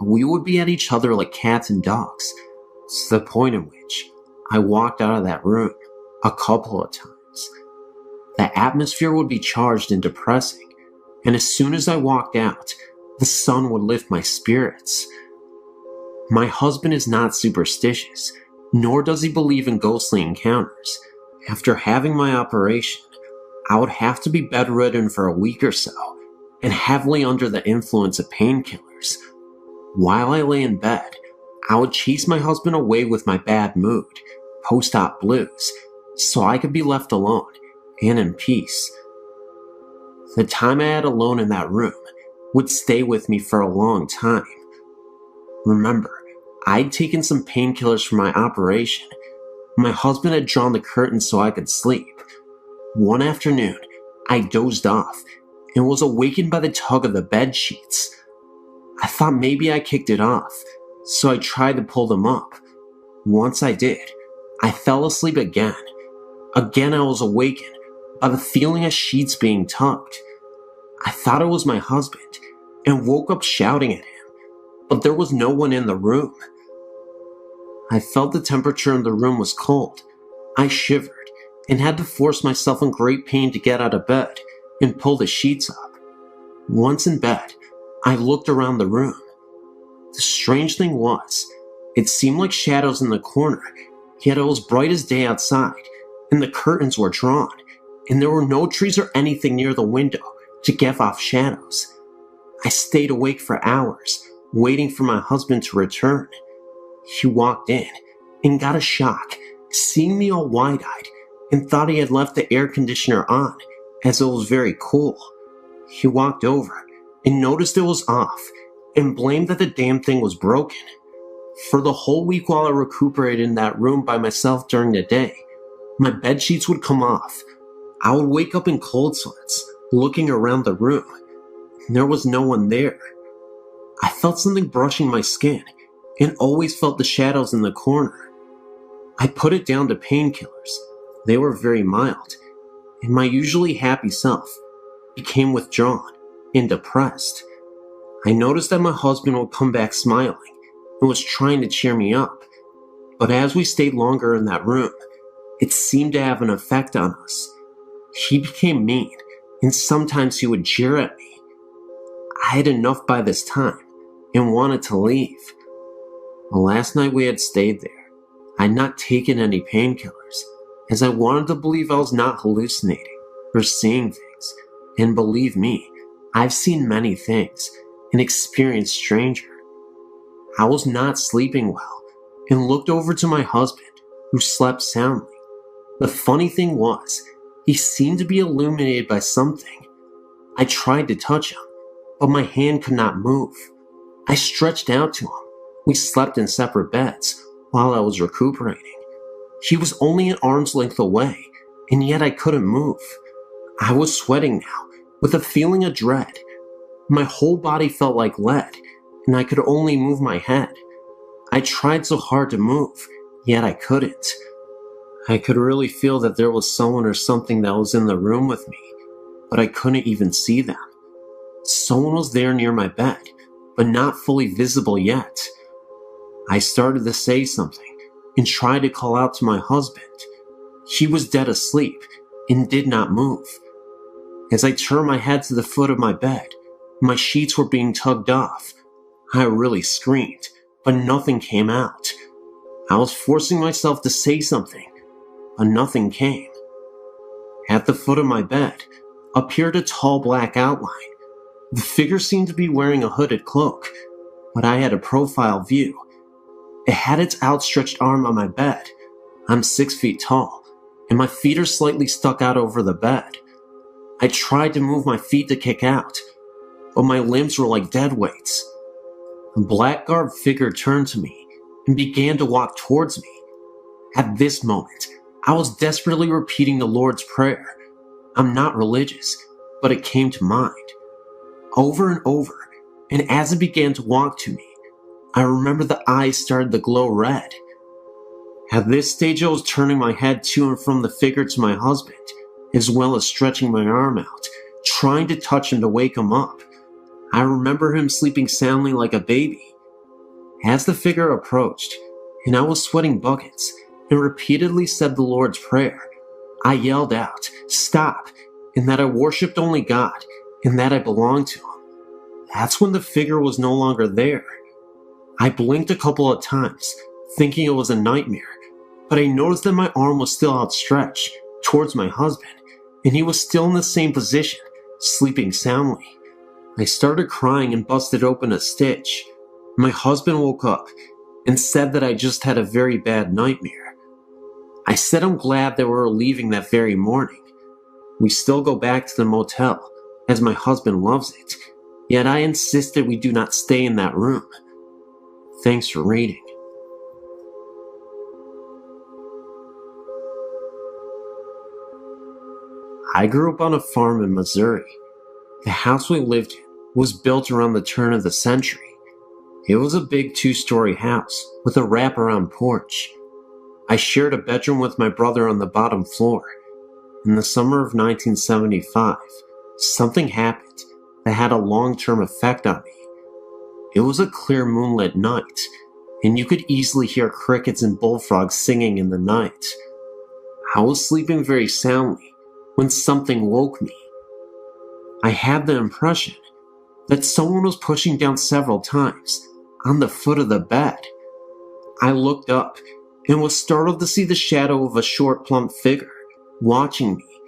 But we would be at each other like cats and dogs, to the point in which I walked out of that room a couple of times. The atmosphere would be charged and depressing, and as soon as I walked out, the sun would lift my spirits. My husband is not superstitious, nor does he believe in ghostly encounters. After having my operation, I would have to be bedridden for a week or so, and heavily under the influence of painkillers. While I lay in bed, I would chase my husband away with my bad mood, post-op blues, so I could be left alone and in peace. The time I had alone in that room would stay with me for a long time. Remember, I'd taken some painkillers for my operation. My husband had drawn the curtains so I could sleep. One afternoon, I dozed off and was awakened by the tug of the bed sheets. I thought maybe I kicked it off, so I tried to pull them up. Once I did, I fell asleep again. Again I was awakened by the feeling of sheets being tugged. I thought it was my husband and woke up shouting at him, but there was no one in the room. I felt the temperature in the room was cold. I shivered and had to force myself in great pain to get out of bed and pull the sheets up. Once in bed, I looked around the room. The strange thing was, it seemed like shadows in the corner, yet it was bright as day outside, and the curtains were drawn, and there were no trees or anything near the window to give off shadows. I stayed awake for hours, waiting for my husband to return. He walked in and got a shock, seeing me all wide-eyed, and thought he had left the air conditioner on, as it was very cool. He walked over and noticed it was off, and blamed that the damn thing was broken. For the whole week while I recuperated in that room by myself during the day, my bed sheets would come off. I would wake up in cold sweats, looking around the room. There was no one there. I felt something brushing my skin, and always felt the shadows in the corner. I put it down to painkillers. They were very mild, and my usually happy self became withdrawn and depressed. I noticed that my husband would come back smiling and was trying to cheer me up, but as we stayed longer in that room, it seemed to have an effect on us. He became mean, and sometimes he would jeer at me. I had enough by this time and wanted to leave. The last night we had stayed there, I had not taken any painkillers, as I wanted to believe I was not hallucinating or seeing things. And believe me, I've seen many things and experienced stranger. I was not sleeping well and looked over to my husband, who slept soundly. The funny thing was, he seemed to be illuminated by something. I tried to touch him, but my hand could not move. I stretched out to him. We slept in separate beds while I was recuperating. He was only an arm's length away, and yet I couldn't move. I was sweating now, with a feeling of dread. My whole body felt like lead, and I could only move my head. I tried so hard to move, yet I couldn't. I could really feel that there was someone or something that was in the room with me, but I couldn't even see them. Someone was there near my bed, but not fully visible yet. I started to say something and tried to call out to my husband. He was dead asleep and did not move. As I turned my head to the foot of my bed, my sheets were being tugged off. I really screamed, but nothing came out. I was forcing myself to say something, but nothing came. At the foot of my bed appeared a tall black outline. The figure seemed to be wearing a hooded cloak, but I had a profile view. It had its outstretched arm on my bed. I'm 6 feet tall, and my feet are slightly stuck out over the bed. I tried to move my feet to kick out, but my limbs were like dead weights. A black-garbed figure turned to me and began to walk towards me. At this moment, I was desperately repeating the Lord's Prayer. I'm not religious, but it came to mind. Over and over, and as it began to walk to me, I remember the eyes started to glow red. At this stage, I was turning my head to and from the figure to my husband, as well as stretching my arm out, trying to touch him to wake him up. I remember him sleeping soundly like a baby. As the figure approached, and I was sweating buckets, and repeatedly said the Lord's Prayer, I yelled out, "Stop," and that I worshipped only God, and that I belonged to Him. That's when the figure was no longer there. I blinked a couple of times, thinking it was a nightmare, but I noticed that my arm was still outstretched towards my husband, and he was still in the same position, sleeping soundly. I started crying and busted open a stitch. My husband woke up and said that I just had a very bad nightmare. I said I'm glad that we were leaving that very morning. We still go back to the motel, as my husband loves it, yet I insisted we do not stay in that room. Thanks for reading. I grew up on a farm in Missouri. The house we lived in was built around the turn of the century. It was a big 2-story house with a wraparound porch. I shared a bedroom with my brother on the bottom floor. In the summer of 1975, something happened that had a long-term effect on me. It was a clear moonlit night, and you could easily hear crickets and bullfrogs singing in the night. I was sleeping very soundly when something woke me. I had the impression that someone was pushing down several times on the foot of the bed. I looked up and was startled to see the shadow of a short, plump figure watching me.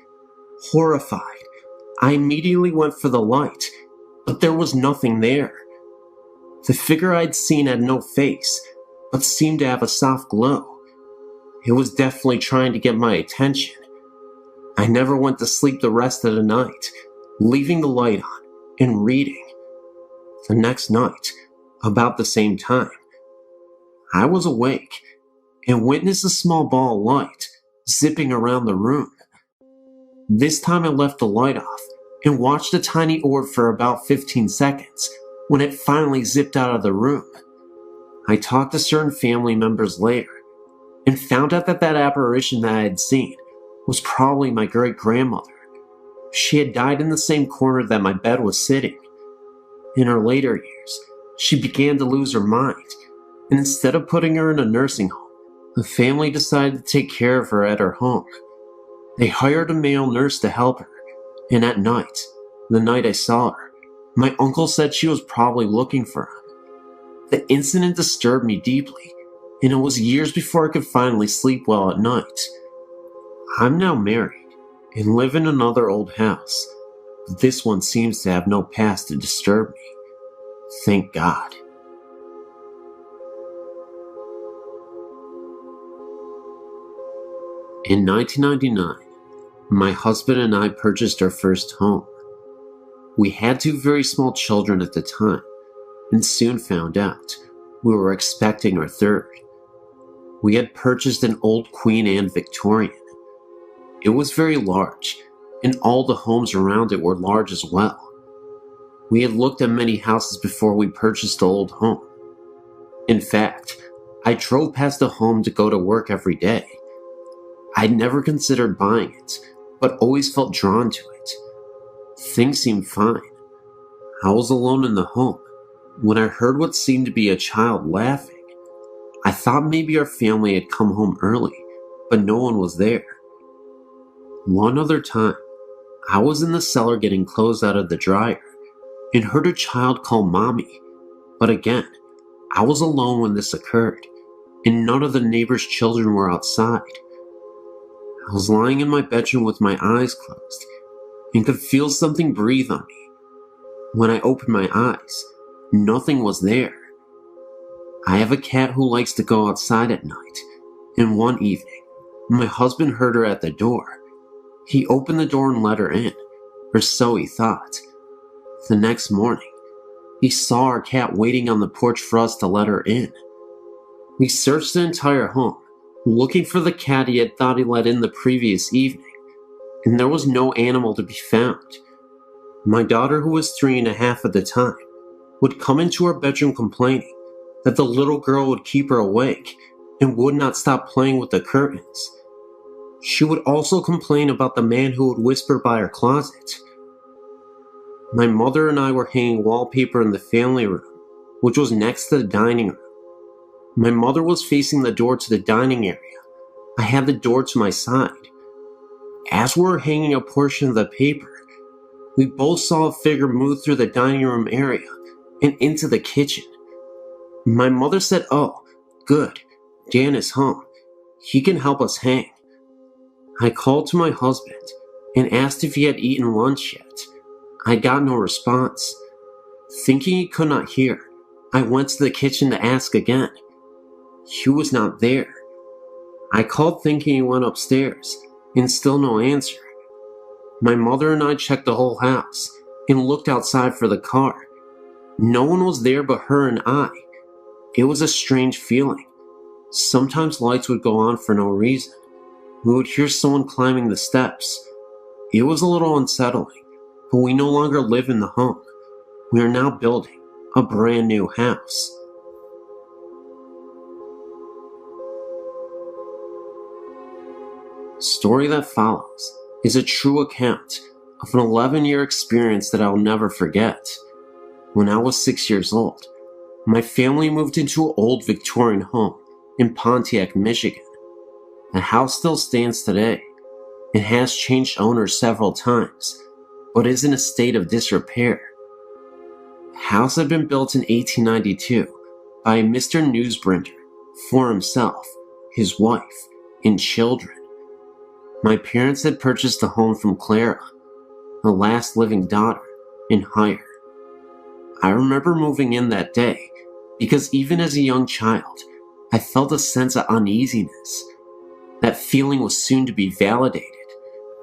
Horrified, I immediately went for the light, but there was nothing there. The figure I'd seen had no face, but seemed to have a soft glow. It was definitely trying to get my attention. I never went to sleep the rest of the night, leaving the light on and reading. The next night, about the same time, I was awake and witnessed a small ball of light zipping around the room. This time I left the light off and watched a tiny orb for about 15 seconds when it finally zipped out of the room. I talked to certain family members later and found out that apparition that I had seen was probably my great-grandmother. She had died in the same corner that my bed was sitting. In her later years, she began to lose her mind, and instead of putting her in a nursing home, the family decided to take care of her at her home. They hired a male nurse to help her, and at night, the night I saw her, my uncle said she was probably looking for him. The incident disturbed me deeply, and it was years before I could finally sleep well at night. I'm now married and live in another old house, but this one seems to have no past to disturb me. Thank God. In 1999, my husband and I purchased our first home. We had 2 very small children at the time, and soon found out we were expecting our third. We had purchased an old Queen Anne Victorian. It was very large, and all the homes around it were large as well. We had looked at many houses before we purchased the old home. In fact, I drove past the home to go to work every day. I'd never considered buying it, but always felt drawn to it. Things seemed fine. I was alone in the home when I heard what seemed to be a child laughing. I thought maybe our family had come home early, but no one was there. One other time, I was in the cellar getting clothes out of the dryer and heard a child call Mommy. But again, I was alone when this occurred, and none of the neighbors' children were outside. I was lying in my bedroom with my eyes closed and could feel something breathe on me. When I opened my eyes, nothing was there. I have a cat who likes to go outside at night, and one evening, my husband heard her at the door. He opened the door and let her in, or so he thought. The next morning, he saw our cat waiting on the porch for us to let her in. We searched the entire home, looking for the cat he had thought he let in the previous evening, and there was no animal to be found. My daughter, who was 3.5 at the time, would come into our bedroom complaining that the little girl would keep her awake and would not stop playing with the curtains. She would also complain about the man who would whisper by her closet. My mother and I were hanging wallpaper in the family room, which was next to the dining room. My mother was facing the door to the dining area. I had the door to my side. As we were hanging a portion of the paper, we both saw a figure move through the dining room area and into the kitchen. My mother said, "Oh, good, Dan is home. He can help us hang." I called to my husband and asked if he had eaten lunch yet. I got no response. Thinking he could not hear, I went to the kitchen to ask again. He was not there. I called thinking he went upstairs, and still no answer. My mother and I checked the whole house and looked outside for the car. No one was there but her and I. It was a strange feeling. Sometimes lights would go on for no reason. We would hear someone climbing the steps. It was a little unsettling, but we no longer live in the home. We are now building a brand new house. The story that follows is a true account of an 11-year experience that I'll never forget. When I was 6 years old, my family moved into an old Victorian home in Pontiac, Michigan. The house still stands today. It has changed owners several times, but is in a state of disrepair. The house had been built in 1892 by a Mr. Newsbringer for himself, his wife, and children. My parents had purchased the home from Clara, the last living daughter, in hire. I remember moving in that day because even as a young child, I felt a sense of uneasiness. That feeling was soon to be validated.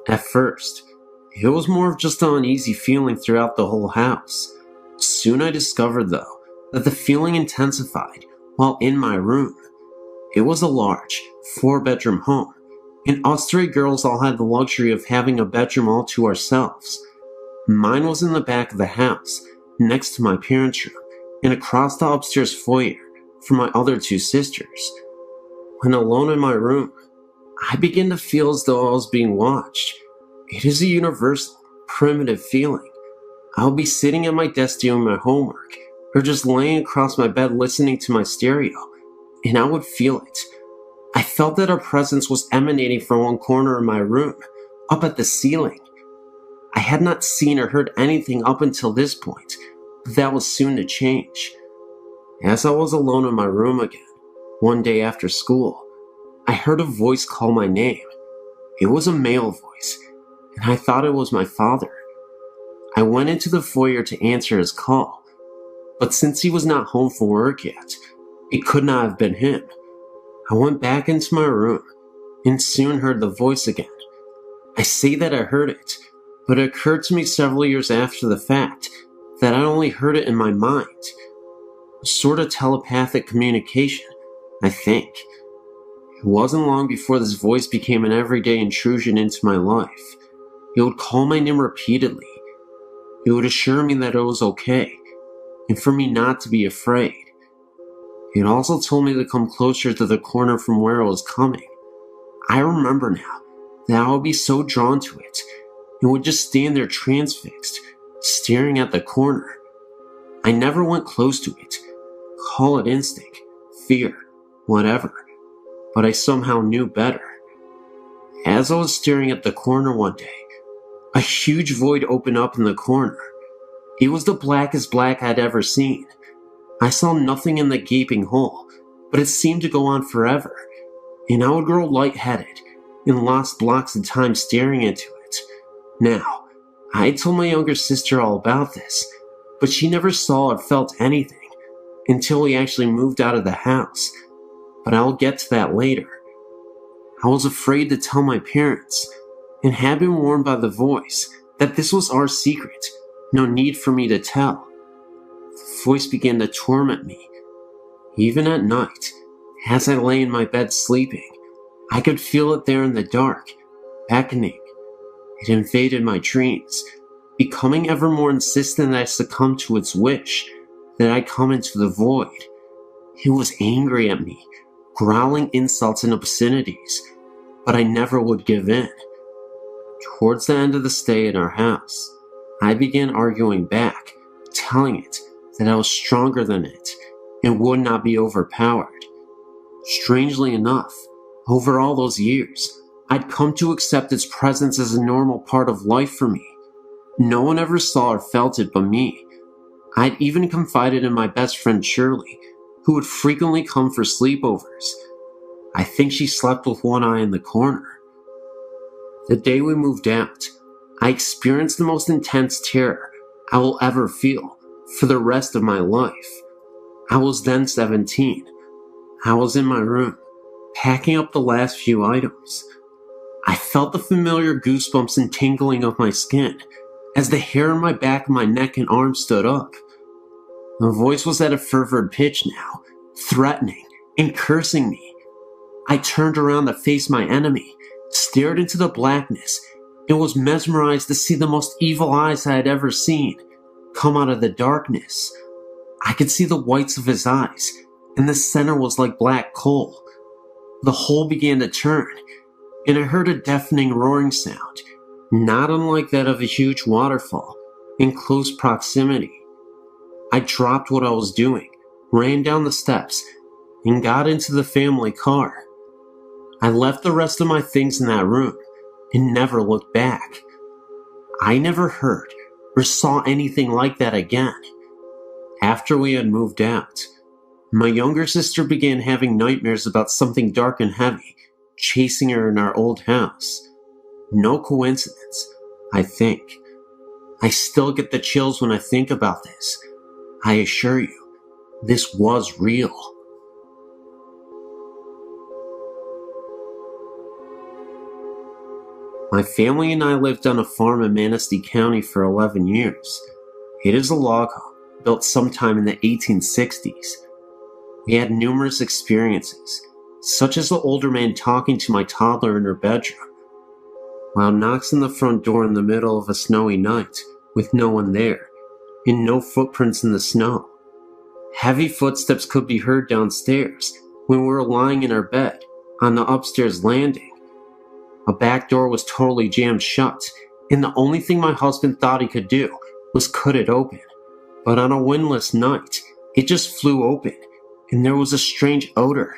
At first, it was more of just an uneasy feeling throughout the whole house. Soon I discovered, though, that the feeling intensified while in my room. It was a large, 4-bedroom home, and us 3 girls all had the luxury of having a bedroom all to ourselves. Mine was in the back of the house, next to my parents' room, and across the upstairs foyer from my other 2 sisters. When alone in my room, I began to feel as though I was being watched. It is a universal, primitive feeling. I'll be sitting at my desk doing my homework, or just laying across my bed listening to my stereo, and I would feel it. I felt that a presence was emanating from one corner of my room, up at the ceiling. I had not seen or heard anything up until this point, but that was soon to change. As I was alone in my room again, one day after school, I heard a voice call my name. It was a male voice, and I thought it was my father. I went into the foyer to answer his call, but since he was not home from work yet, it could not have been him. I went back into my room and soon heard the voice again. I say that I heard it, but it occurred to me several years after the fact that I only heard it in my mind. A sort of telepathic communication, I think. It wasn't long before this voice became an everyday intrusion into my life. It would call my name repeatedly. It would assure me that it was okay, and for me not to be afraid. It also told me to come closer to the corner from where it was coming. I remember now that I would be so drawn to it, and would just stand there transfixed, staring at the corner. I never went close to it. Call it instinct, fear, whatever. But I somehow knew better. As I was staring at the corner one day, a huge void opened up in the corner. It was the blackest black I'd ever seen. I saw nothing in the gaping hole, but it seemed to go on forever, and I would grow lightheaded and lost blocks of time staring into it. Now, I told my younger sister all about this, but she never saw or felt anything until we actually moved out of the house. But I'll get to that later. I was afraid to tell my parents, and had been warned by the voice that this was our secret, no need for me to tell. The voice began to torment me. Even at night, as I lay in my bed sleeping, I could feel it there in the dark, beckoning. It invaded my dreams, becoming ever more insistent that I succumb to its wish, that I come into the void. It was angry at me, growling insults and obscenities, but I never would give in. Towards the end of the stay in our house, I began arguing back, telling it that I was stronger than it and would not be overpowered. Strangely enough, over all those years, I'd come to accept its presence as a normal part of life for me. No one ever saw or felt it but me. I'd even confided in my best friend Shirley, who would frequently come for sleepovers. I think she slept with one eye in the corner. The day we moved out, I experienced the most intense terror I will ever feel for the rest of my life. I was then 17. I was in my room, packing up the last few items. I felt the familiar goosebumps and tingling of my skin as the hair on my back, my neck, and arms stood up. The voice was at a fervid pitch now, threatening and cursing me. I turned around to face my enemy, stared into the blackness, and was mesmerized to see the most evil eyes I had ever seen come out of the darkness. I could see the whites of his eyes, and the center was like black coal. The whole began to turn, and I heard a deafening roaring sound, not unlike that of a huge waterfall, in close proximity. I dropped what I was doing, ran down the steps, and got into the family car. I left the rest of my things in that room and never looked back. I never heard or saw anything like that again. After we had moved out, my younger sister began having nightmares about something dark and heavy chasing her in our old house. No coincidence, I think. I still get the chills when I think about this. I assure you, this was real. My family and I lived on a farm in Manistee County for 11 years. It is a log home, built sometime in the 1860s. We had numerous experiences, such as the older man talking to my toddler in her bedroom, loud knocks on the front door in the middle of a snowy night with no one there, and no footprints in the snow. Heavy footsteps could be heard downstairs when we were lying in our bed on the upstairs landing. A back door was totally jammed shut, and the only thing my husband thought he could do was cut it open. But on a windless night, it just flew open, and there was a strange odor.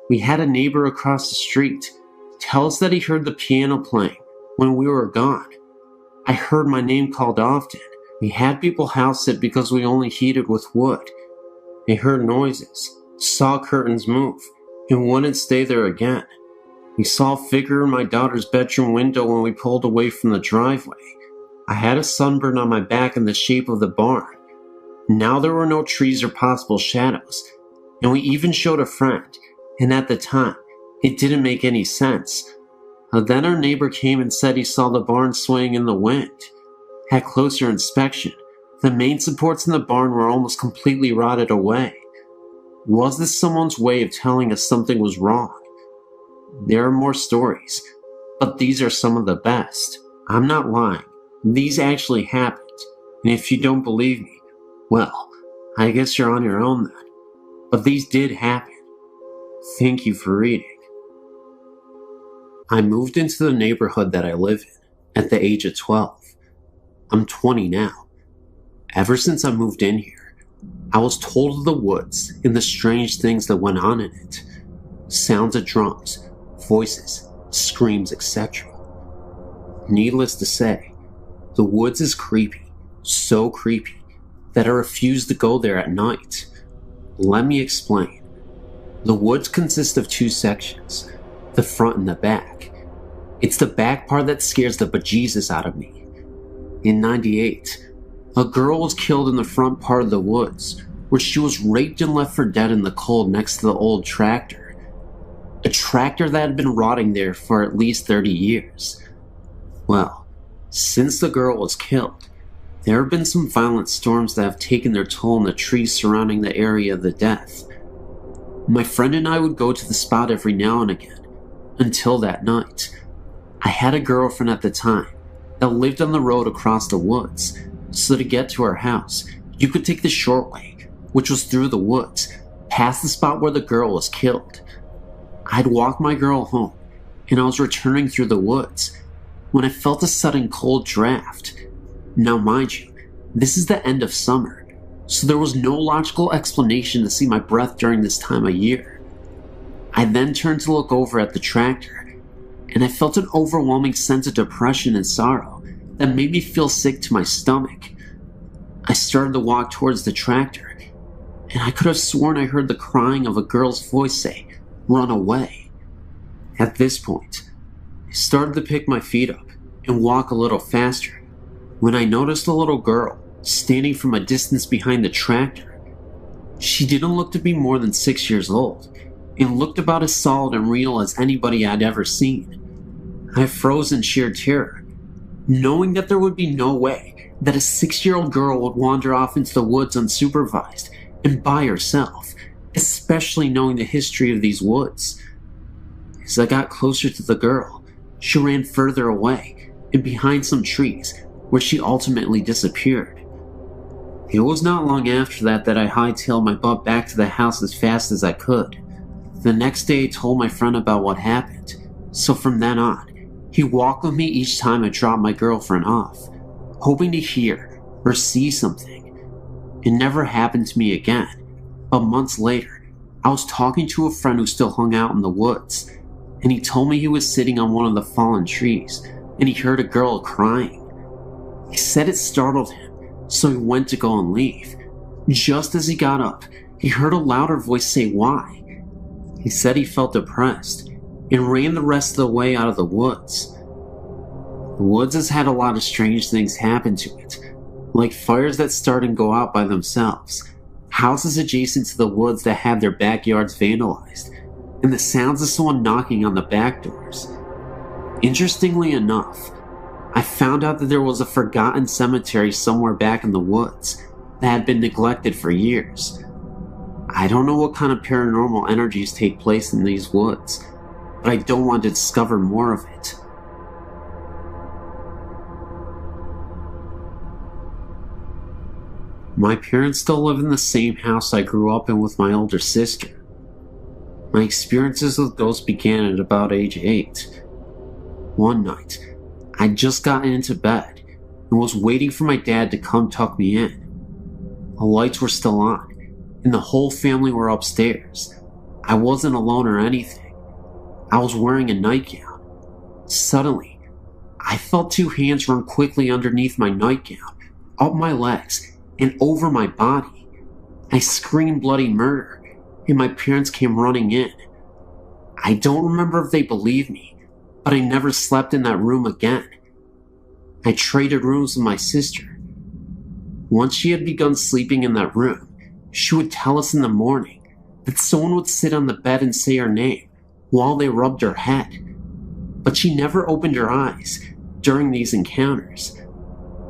We had a neighbor across the street tell us that he heard the piano playing when we were gone. I heard my name called often. We had people house sit because we only heated with wood. They heard noises, saw curtains move, and wouldn't stay there again. We saw a figure in my daughter's bedroom window when we pulled away from the driveway. I had a sunburn on my back in the shape of the barn. Now there were no trees or possible shadows, and we even showed a friend, and at the time, it didn't make any sense. Then our neighbor came and said he saw the barn swaying in the wind. At closer inspection, the main supports in the barn were almost completely rotted away. Was this someone's way of telling us something was wrong? There are more stories, but these are some of the best. I'm not lying. These actually happened, and if you don't believe me, well, I guess you're on your own then. But these did happen. Thank you for reading. I moved into the neighborhood that I live in, at the age of 12. I'm 20 now. Ever since I moved in here, I was told of the woods and the strange things that went on in it. Sounds of drums, voices, screams, etc. Needless to say, the woods is creepy, so creepy that I refuse to go there at night. Let me explain. The woods consist of two sections, the front and the back. It's the back part that scares the bejesus out of me. In '98, a girl was killed in the front part of the woods, where she was raped and left for dead in the cold next to the old tractor. A tractor that had been rotting there for at least 30 years. Well, since the girl was killed, there have been some violent storms that have taken their toll on the trees surrounding the area of the death. My friend and I would go to the spot every now and again, until that night. I had a girlfriend at the time that lived on the road across the woods, so to get to her house, you could take the short way, which was through the woods, past the spot where the girl was killed. I'd walk my girl home, and I was returning through the woods, when I felt a sudden cold draft. Now mind you, this is the end of summer, so there was no logical explanation to see my breath during this time of year. I then turned to look over at the tractor, and I felt an overwhelming sense of depression and sorrow that made me feel sick to my stomach. I started to walk towards the tractor, and I could have sworn I heard the crying of a girl's voice say, "Run away." At this point, I started to pick my feet up and walk a little faster, when I noticed a little girl standing from a distance behind the tractor. She didn't look to be more than 6 years old, and looked about as solid and real as anybody I'd ever seen. I froze in sheer terror, knowing that there would be no way that a 6-year-old girl would wander off into the woods unsupervised and by herself, especially knowing the history of these woods. As I got closer to the girl, she ran further away and behind some trees, where she ultimately disappeared. It was not long after that I hightailed my butt back to the house as fast as I could. The next day I told my friend about what happened, so from then on, he walked with me each time I dropped my girlfriend off, hoping to hear or see something. It never happened to me again, but months later, I was talking to a friend who still hung out in the woods, and he told me he was sitting on one of the fallen trees, and he heard a girl crying. He said it startled him, so he went to go and leave. Just as he got up, he heard a louder voice say why. He said he felt depressed, and ran the rest of the way out of the woods. The woods has had a lot of strange things happen to it, like fires that start and go out by themselves, houses adjacent to the woods that had their backyards vandalized, and the sounds of someone knocking on the back doors. Interestingly enough, I found out that there was a forgotten cemetery somewhere back in the woods that had been neglected for years. I don't know what kind of paranormal energies take place in these woods, but I don't want to discover more of it. My parents still live in the same house I grew up in with my older sister. My experiences with ghosts began at about age 8. One night, I'd just gotten into bed and was waiting for my dad to come tuck me in. The lights were still on, and the whole family were upstairs. I wasn't alone or anything. I was wearing a nightgown. Suddenly, I felt 2 hands run quickly underneath my nightgown, up my legs, and over my body. I screamed bloody murder, and my parents came running in. I don't remember if they believed me, but I never slept in that room again. I traded rooms with my sister. Once she had begun sleeping in that room, she would tell us in the morning that someone would sit on the bed and say her name while they rubbed her head. But she never opened her eyes during these encounters.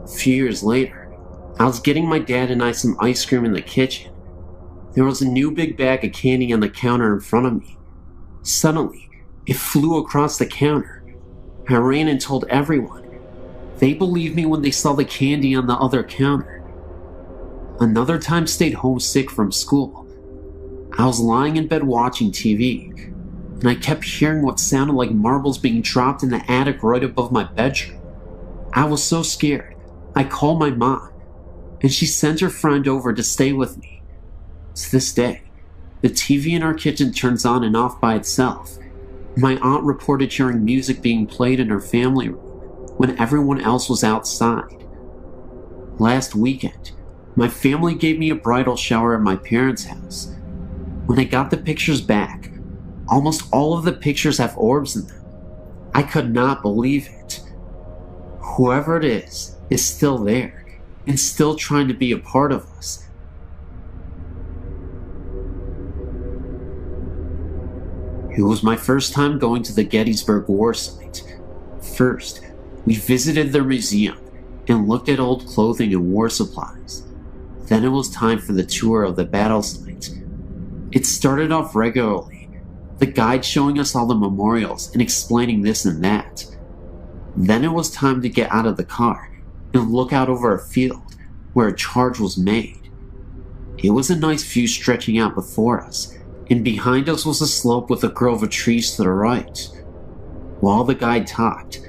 A few years later, I was getting my dad and I some ice cream in the kitchen. There was a new big bag of candy on the counter in front of me. Suddenly, it flew across the counter. I ran and told everyone. They believed me when they saw the candy on the other counter. Another time stayed homesick from school. I was lying in bed watching TV, and I kept hearing what sounded like marbles being dropped in the attic right above my bedroom. I was so scared, I called my mom, and she sent her friend over to stay with me. To this day, the TV in our kitchen turns on and off by itself. My aunt reported hearing music being played in her family room when everyone else was outside. Last weekend, my family gave me a bridal shower at my parents' house. When I got the pictures back, almost all of the pictures have orbs in them. I could not believe it. Whoever it is still there and still trying to be a part of us. It was my first time going to the Gettysburg War site. First, we visited their museum and looked at old clothing and war supplies. Then it was time for the tour of the battle site. It started off regularly, the guide showing us all the memorials and explaining this and that. Then it was time to get out of the car and look out over a field where a charge was made. It was a nice view stretching out before us, and behind us was a slope with a grove of trees to the right. While the guide talked,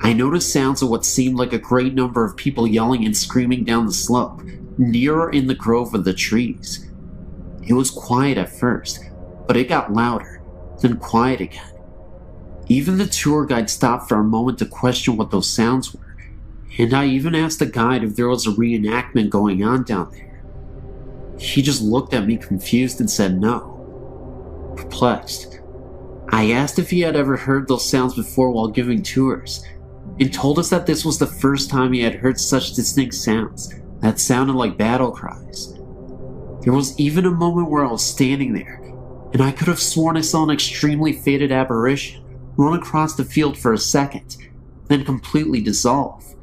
I noticed sounds of what seemed like a great number of people yelling and screaming down the slope, nearer in the grove of the trees. It was quiet at first, but it got louder, then quiet again. Even the tour guide stopped for a moment to question what those sounds were, and I even asked the guide if there was a reenactment going on down there. He just looked at me confused and said no. Perplexed, I asked if he had ever heard those sounds before while giving tours, and told us that this was the first time he had heard such distinct sounds that sounded like battle cries. There was even a moment where I was standing there, and I could have sworn I saw an extremely faded apparition run across the field for a second, then completely dissolve.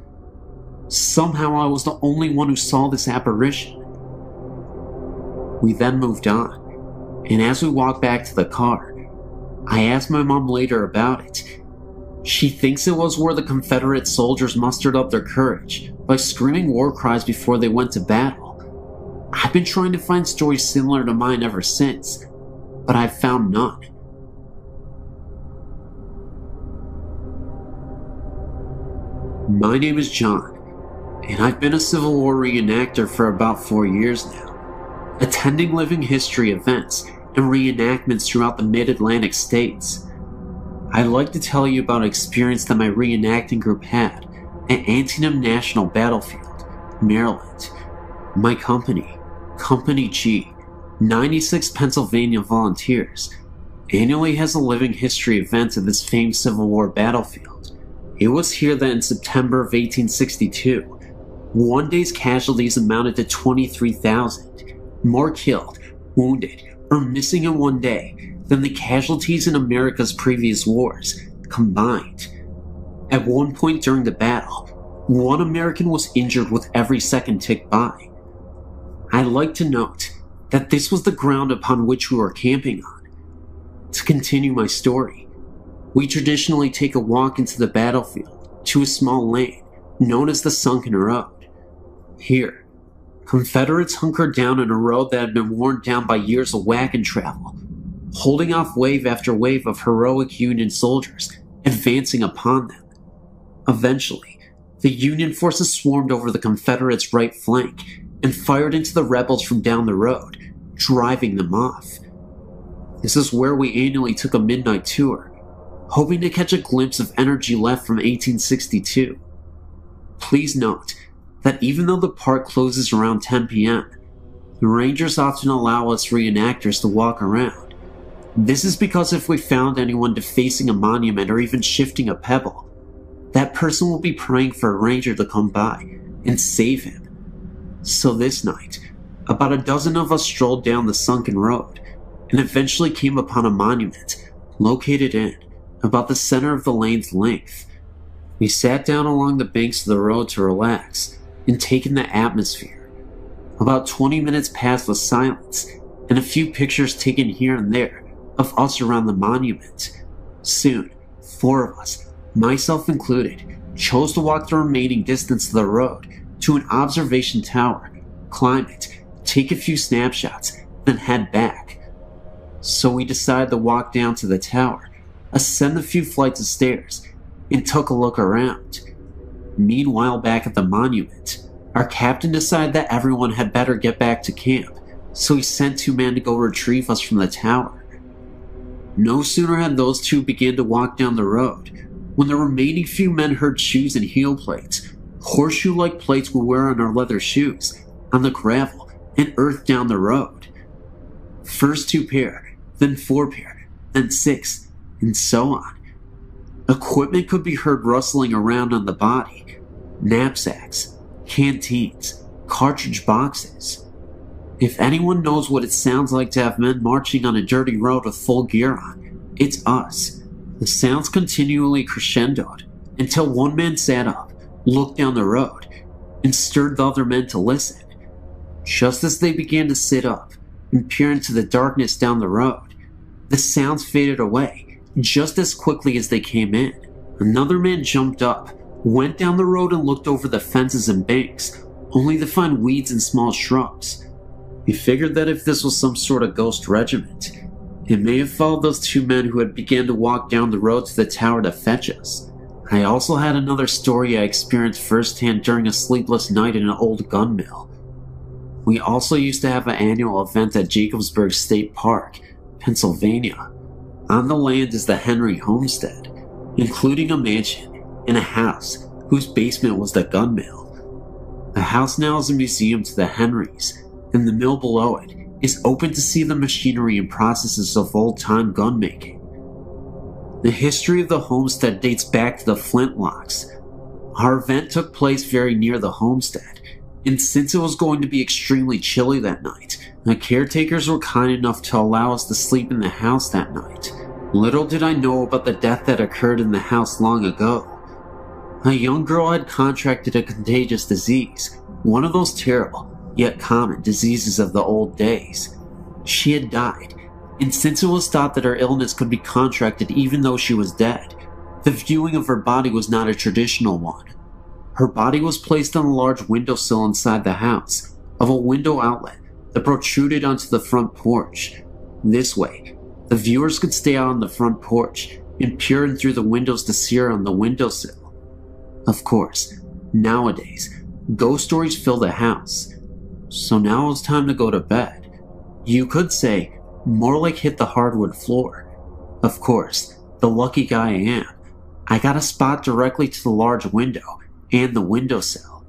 Somehow I was the only one who saw this apparition. We then moved on, and as we walked back to the car, I asked my mom later about it. She thinks it was where the Confederate soldiers mustered up their courage by screaming war cries before they went to battle. I've been trying to find stories similar to mine ever since, but I've found none. My name is John, and I've been a Civil War reenactor for about 4 years now, attending living history events and reenactments throughout the mid-Atlantic states. I'd like to tell you about an experience that my reenacting group had at Antietam National Battlefield, Maryland. My company, Company G, 96 Pennsylvania Volunteers, annually has a living history event at this famed Civil War battlefield. It was here that in September of 1862, one day's casualties amounted to 23,000, more killed, wounded, or missing in one day than the casualties in America's previous wars combined. At one point during the battle, one American was injured with every second ticked by. I'd like to note that this was the ground upon which we were camping on. To continue my story, we traditionally take a walk into the battlefield to a small lane known as the Sunken Road. Here, Confederates hunkered down on a road that had been worn down by years of wagon travel, holding off wave after wave of heroic Union soldiers advancing upon them. Eventually, the Union forces swarmed over the Confederates' right flank and fired into the rebels from down the road, driving them off. This is where we annually took a midnight tour, hoping to catch a glimpse of energy left from 1862. Please note that even though the park closes around 10 p.m., the rangers often allow us reenactors to walk around. This is because if we found anyone defacing a monument or even shifting a pebble, that person will be praying for a ranger to come by and save him. So this night, about a dozen of us strolled down the sunken road and eventually came upon a monument located in about the center of the lane's length. We sat down along the banks of the road to relax and take in the atmosphere. About 20 minutes passed with silence and a few pictures taken here and there of us around the monument. Soon, 4 of us, myself included, chose to walk the remaining distance of the road to an observation tower, climb it, take a few snapshots, then head back. So we decided to walk down to the tower, ascend a few flights of stairs, and took a look around. Meanwhile, back at the monument, our captain decided that everyone had better get back to camp, so he sent 2 men to go retrieve us from the tower. No sooner had those 2 begun to walk down the road, when the remaining few men heard shoes and heel plates, horseshoe-like plates we wear on our leather shoes, on the gravel and earth down the road. First 2 pair, then 4 pair, then 6, and so on. Equipment could be heard rustling around on the body: knapsacks, canteens, cartridge boxes. If anyone knows what it sounds like to have men marching on a dirty road with full gear on, it's us. The sounds continually crescendoed until one man sat up, looked down the road, and stirred the other men to listen. Just as they began to sit up and peer into the darkness down the road, the sounds faded away just as quickly as they came in. Another man jumped up, went down the road and looked over the fences and banks, only to find weeds and small shrubs. He figured that if this was some sort of ghost regiment, it may have followed those 2 men who had begun to walk down the road to the tower to fetch us. I also had another story I experienced firsthand during a sleepless night in an old gun mill. We also used to have an annual event at Jacobsburg State Park, Pennsylvania. On the land is the Henry homestead, including a mansion and a house whose basement was the gun mill. The house now is a museum to the Henrys, and the mill below it is open to see the machinery and processes of old-time gun making. The history of the homestead dates back to the flintlocks. Our event took place very near the homestead, and since it was going to be extremely chilly that night, the caretakers were kind enough to allow us to sleep in the house that night. Little did I know about the death that occurred in the house long ago. A young girl had contracted a contagious disease, one of those terrible, yet common diseases of the old days. She had died, and since it was thought that her illness could be contracted even though she was dead, the viewing of her body was not a traditional one. Her body was placed on a large windowsill inside the house, of a window outlet that protruded onto the front porch. This way, the viewers could stay out on the front porch and peer in through the windows to see her on the windowsill. Of course, nowadays, ghost stories fill the house. So now it was time to go to bed. You could say, more like hit the hardwood floor. Of course, the lucky guy I am, I got a spot directly to the large window and the windowsill.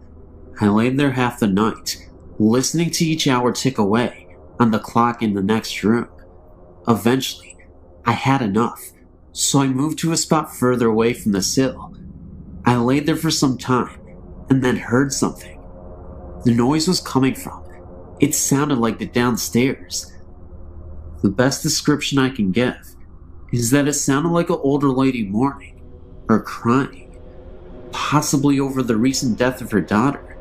I laid there half the night, listening to each hour tick away on the clock in the next room. Eventually, I had enough, so I moved to a spot further away from the sill. I laid there for some time, and then heard something. The noise was coming from. It sounded like the downstairs. The best description I can give is that it sounded like an older lady mourning, or crying, possibly over the recent death of her daughter.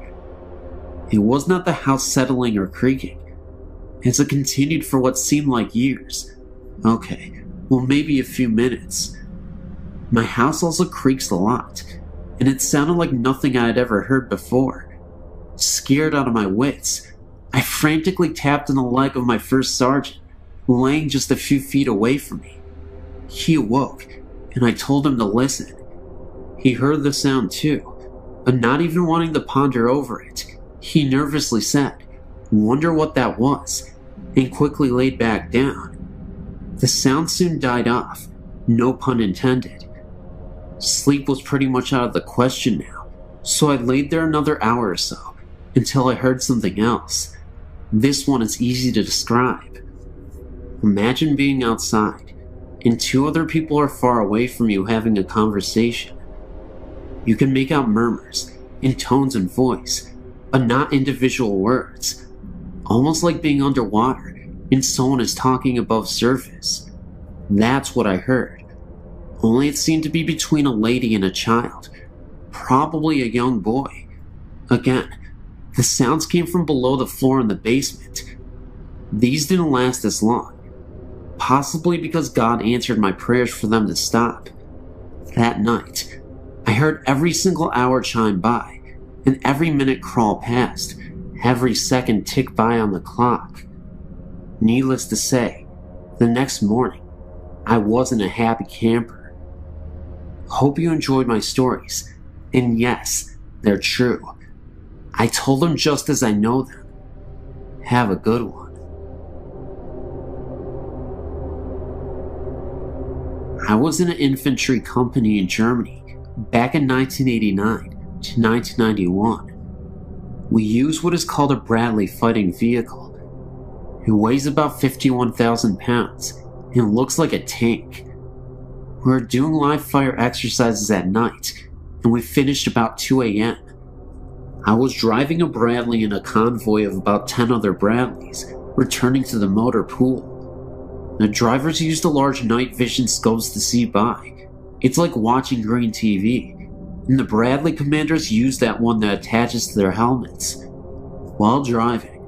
It was not the house settling or creaking, as it continued for what seemed like years. Okay, well, maybe a few minutes. My house also creaks a lot, and it sounded like nothing I had ever heard before. Scared out of my wits, I frantically tapped on the leg of my first sergeant, laying just a few feet away from me. He awoke, and I told him to listen. He heard the sound too, but not even wanting to ponder over it, he nervously said, "Wonder what that was," and quickly laid back down. The sound soon died off, no pun intended. Sleep was pretty much out of the question now, so I laid there another hour or so, until I heard something else. This one is easy to describe. Imagine being outside, and 2 other people are far away from you having a conversation. You can make out murmurs, in tones and voice, but not individual words. Almost like being underwater, and someone is talking above surface. That's what I heard. Only it seemed to be between a lady and a child, probably a young boy. Again, the sounds came from below the floor in the basement. These didn't last as long, possibly because God answered my prayers for them to stop. That night, I heard every single hour chime by, and every minute crawl past, every second tick by on the clock. Needless to say, the next morning, I wasn't a happy camper. Hope you enjoyed my stories, and yes, They're true. I told them just as I know them. Have a good one. I was in an infantry company in Germany back in 1989 to 1991. We used what is called a Bradley fighting vehicle. It weighs about 51,000 pounds and looks like a tank. We were doing live fire exercises at night, and we finished about 2 a.m. I was driving a Bradley in a convoy of about 10 other Bradleys, returning to the motor pool. The drivers used a large night vision scopes to see by. It's like watching green TV, and the Bradley commanders use that one that attaches to their helmets. While driving,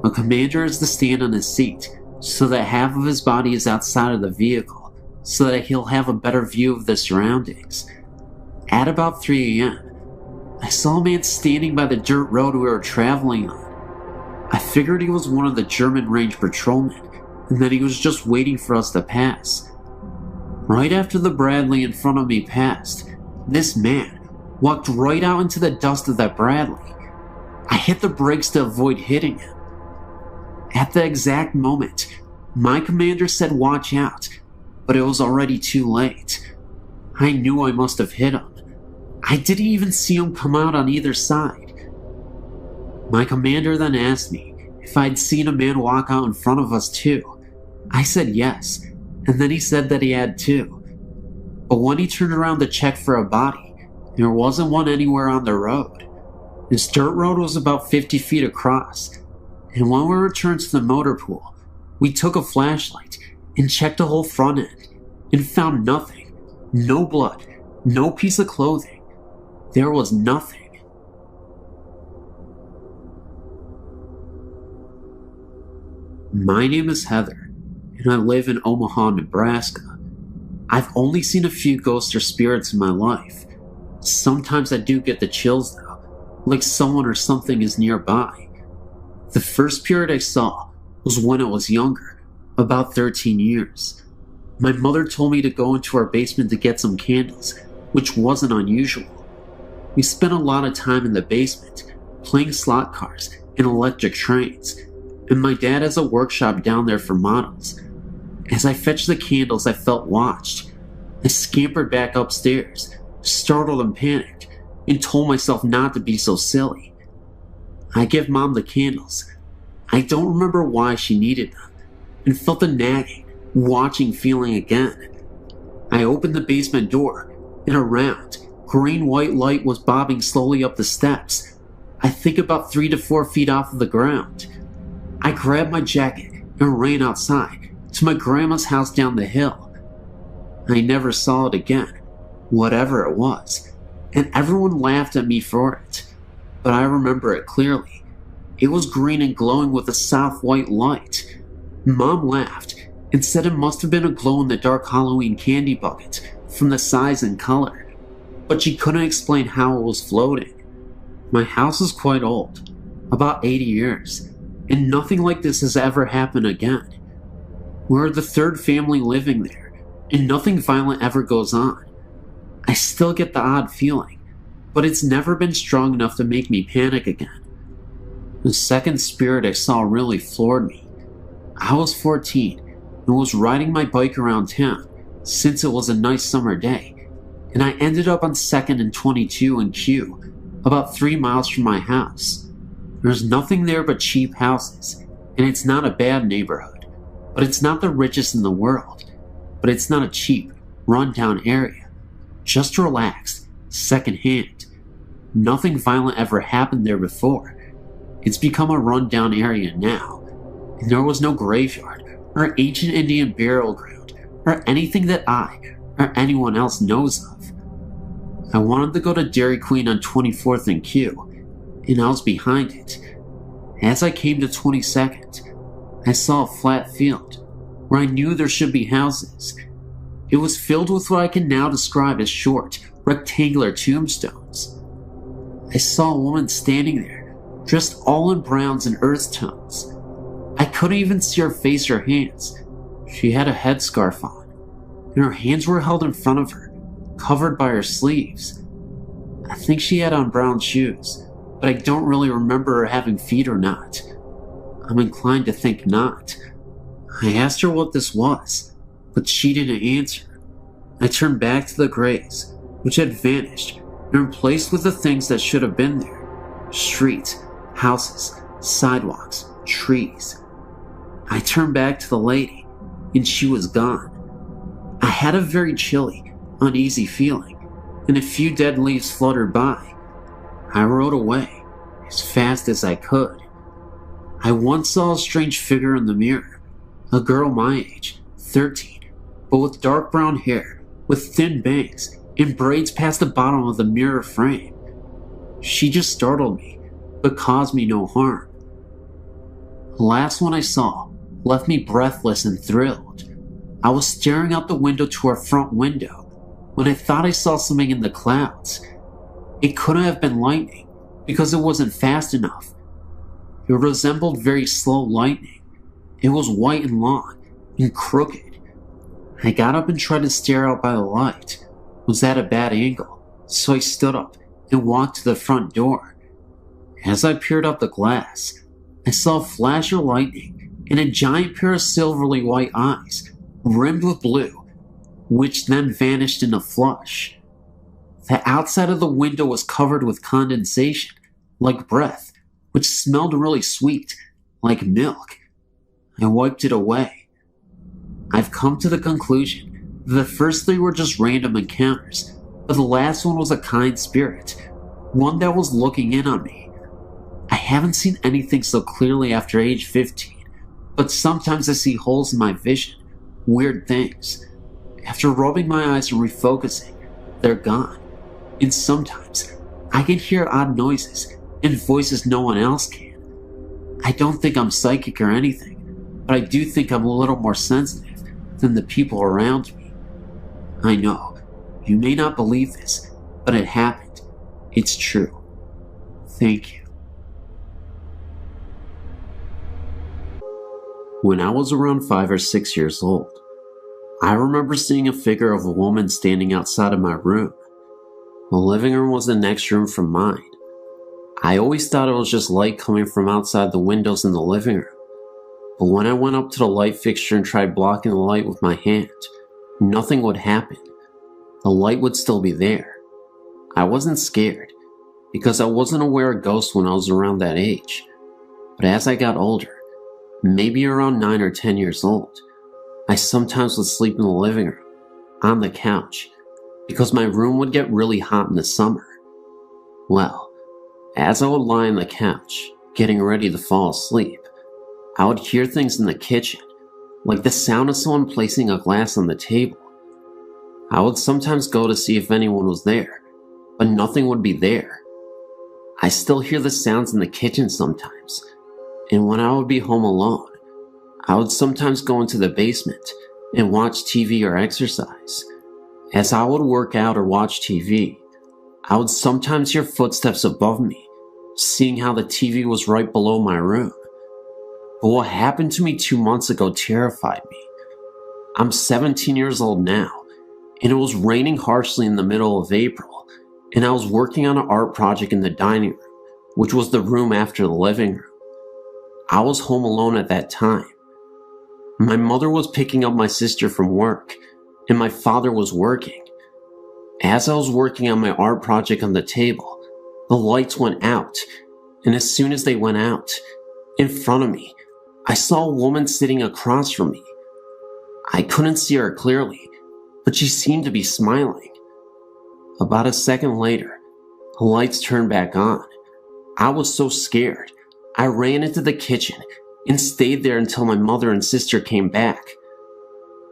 a commander is to stand on his seat so that half of his body is outside of the vehicle, so that he'll have a better view of the surroundings. At about 3 a.m., I saw a man standing by the dirt road we were traveling on. I figured he was one of the German range patrolmen, and that he was just waiting for us to pass. Right after the Bradley in front of me passed, this man walked right out into the dust of that Bradley. I hit the brakes to avoid hitting him. At the exact moment, my commander said watch out, but it was already too late. I knew I must have hit him. I didn't even see him come out on either side. My commander then asked me if I'd seen a man walk out in front of us too. I said yes, and then he said that he had too. But when he turned around to check for a body, there wasn't one anywhere on the road. This dirt road was about 50 feet across, and when we returned to the motor pool, we took a flashlight and checked the whole front end and found nothing. No blood, no piece of clothing. There was nothing. My name is Heather, and I live in Omaha, Nebraska. I've only seen a few ghosts or spirits in my life. Sometimes I do get the chills though, like someone or something is nearby. The first spirit I saw was when I was younger, about 13 years. My mother told me to go into our basement to get some candles, which wasn't unusual. We spent a lot of time in the basement, playing slot cars and electric trains, and my dad has a workshop down there for models. As I fetched the candles, I felt watched. I scampered back upstairs, startled and panicked, and told myself not to be so silly. I give Mom the candles. I don't remember why she needed them, and felt the nagging, watching feeling again. I opened the basement door, and a round, green-white light was bobbing slowly up the steps, I think about 3 to 4 feet off of the ground. I grabbed my jacket and ran outside to my grandma's house down the hill. I never saw it again, whatever it was, and everyone laughed at me for it, but I remember it clearly. It was green and glowing with a soft white light. Mom laughed and said it must have been a glow-in-the-dark Halloween candy bucket from the size and color, but she couldn't explain how it was floating. My house is quite old, about 80 years, and nothing like this has ever happened again. We're the third family living there, and nothing violent ever goes on. I still get the odd feeling, but it's never been strong enough to make me panic again. The second spirit I saw really floored me. I was 14 and was riding my bike around town since it was a nice summer day, and I ended up on 2nd and 22 in Q, about 3 miles from my house. There's nothing there but cheap houses, and it's not a bad neighborhood, but it's not the richest in the world. But it's not a cheap, run-down area. Just relaxed, second-hand. Nothing violent ever happened there before. It's become a run-down area now, and there was no graveyard, or ancient Indian burial ground, or anything that I, or anyone else knows of. I wanted to go to Dairy Queen on 24th and Q, and I was behind it. As I came to 22nd, I saw a flat field, where I knew there should be houses. It was filled with what I can now describe as short, rectangular tombstones. I saw a woman standing there, dressed all in browns and earth tones. I couldn't even see her face or hands. She had a headscarf on, and her hands were held in front of her, covered by her sleeves. I think she had on brown shoes, but I don't really remember her having feet or not. I'm inclined to think not. I asked her what this was, but she didn't answer. I turned back to the grays, which had vanished and replaced with the things that should have been there. Streets, houses, sidewalks, trees. I turned back to the lady, and she was gone. I had a very chilly, uneasy feeling, and a few dead leaves fluttered by. I rode away as fast as I could. I once saw a strange figure in the mirror, a girl my age, 13, but with dark brown hair, with thin bangs and braids past the bottom of the mirror frame. She just startled me, but caused me no harm. The last one I saw left me breathless and thrilled. I was staring out the window to our front window when I thought I saw something in the clouds. It couldn't have been lightning because it wasn't fast enough. It resembled very slow lightning. It was white and long and crooked. I got up and tried to stare out by the light. It was at a bad angle, so I stood up and walked to the front door. As I peered out the glass, I saw a flash of lightning and a giant pair of silvery white eyes, rimmed with blue, which then vanished in a flush. The outside of the window was covered with condensation, like breath, which smelled really sweet, like milk. I wiped it away. I've come to the conclusion that the first three were just random encounters, but the last one was a kind spirit, one that was looking in on me. I haven't seen anything so clearly after age 15, but sometimes I see holes in my vision, weird things. After rubbing my eyes and refocusing, they're gone. And sometimes I can hear odd noises and voices no one else can. I don't think I'm psychic or anything, but I do think I'm a little more sensitive than the people around me. I know, you may not believe this, but it happened. It's true. Thank you. When I was around 5 or 6 years old, I remember seeing a figure of a woman standing outside of my room. The living room was the next room from mine. I always thought it was just light coming from outside the windows in the living room. But when I went up to the light fixture and tried blocking the light with my hand, nothing would happen. The light would still be there. I wasn't scared, because I wasn't aware of ghosts when I was around that age. But as I got older, maybe around 9 or 10 years old, I sometimes would sleep in the living room, on the couch, because my room would get really hot in the summer. Well, as I would lie on the couch, getting ready to fall asleep, I would hear things in the kitchen, like the sound of someone placing a glass on the table. I would sometimes go to see if anyone was there, but nothing would be there. I still hear the sounds in the kitchen sometimes, and when I would be home alone, I would sometimes go into the basement and watch TV or exercise. As I would work out or watch TV, I would sometimes hear footsteps above me, seeing how the TV was right below my room. But what happened to me 2 months ago terrified me. I'm 17 years old now, and it was raining harshly in the middle of April, and I was working on an art project in the dining room, which was the room after the living room. I was home alone at that time. My mother was picking up my sister from work, and my father was working. As I was working on my art project on the table, the lights went out, and as soon as they went out, in front of me, I saw a woman sitting across from me. I couldn't see her clearly, but she seemed to be smiling. About a second later, the lights turned back on. I was so scared, I ran into the kitchen and stayed there until my mother and sister came back.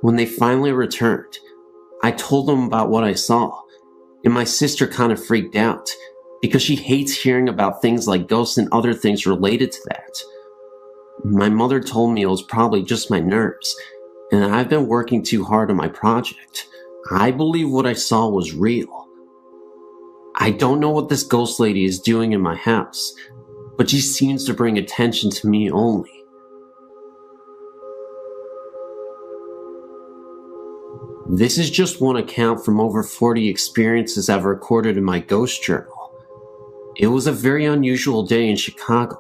When they finally returned, I told them about what I saw, and my sister kind of freaked out because she hates hearing about things like ghosts and other things related to that. My mother told me it was probably just my nerves, and I've been working too hard on my project. I believe what I saw was real. I don't know what this ghost lady is doing in my house, but she seems to bring attention to me only. This is just one account from over 40 experiences I've recorded in my ghost journal. It was a very unusual day in Chicago,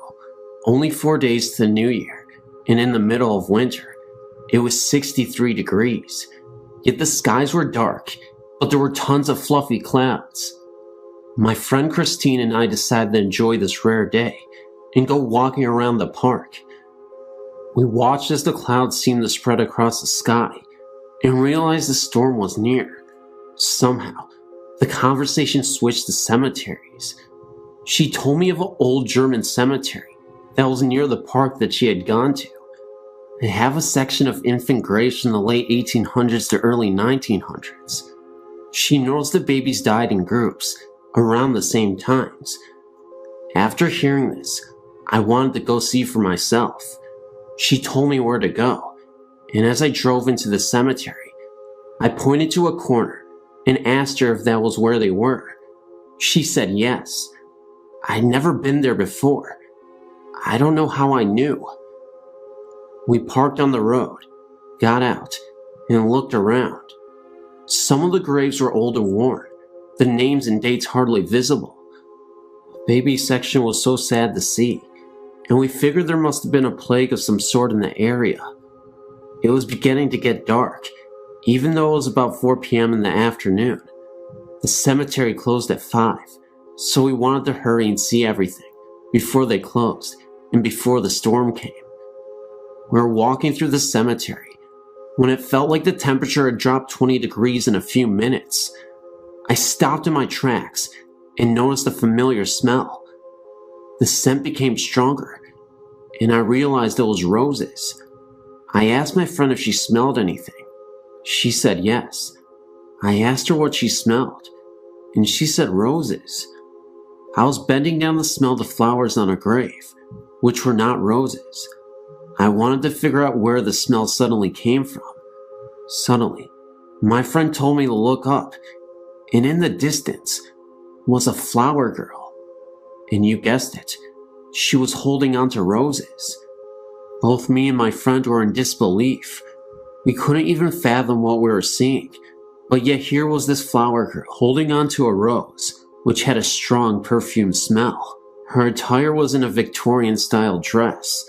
only 4 days to the new year, and in the middle of winter. It was 63 degrees, yet the skies were dark, but there were tons of fluffy clouds. My friend Christine and I decided to enjoy this rare day and go walking around the park. We watched as the clouds seemed to spread across the sky and realized the storm was near. Somehow, the conversation switched to cemeteries. She told me of an old German cemetery that was near the park that she had gone to. They have a section of infant graves from the late 1800s to early 1900s. She knows the babies died in groups around the same times. After hearing this, I wanted to go see for myself. She told me where to go, and as I drove into the cemetery, I pointed to a corner and asked her if that was where they were. She said yes. I'd never been there before. I don't know how I knew. We parked on the road, got out, and looked around. Some of the graves were old and worn, the names and dates hardly visible. The baby section was so sad to see, and we figured there must have been a plague of some sort in the area. It was beginning to get dark, even though it was about 4 p.m. in the afternoon. The cemetery closed at 5, so we wanted to hurry and see everything before they closed and before the storm came. We were walking through the cemetery when it felt like the temperature had dropped 20 degrees in a few minutes. I stopped in my tracks and noticed a familiar smell. The scent became stronger, and I realized it was roses. I asked my friend if she smelled anything. She said yes. I asked her what she smelled, and she said roses. I was bending down to smell the flowers on a grave, which were not roses. I wanted to figure out where the smell suddenly came from. Suddenly, my friend told me to look up, and in the distance was a flower girl. And you guessed it, she was holding onto roses. Both me and my friend were in disbelief. We couldn't even fathom what we were seeing, but yet here was this flower girl holding onto a rose, which had a strong perfume smell. Her attire was in a Victorian-style dress.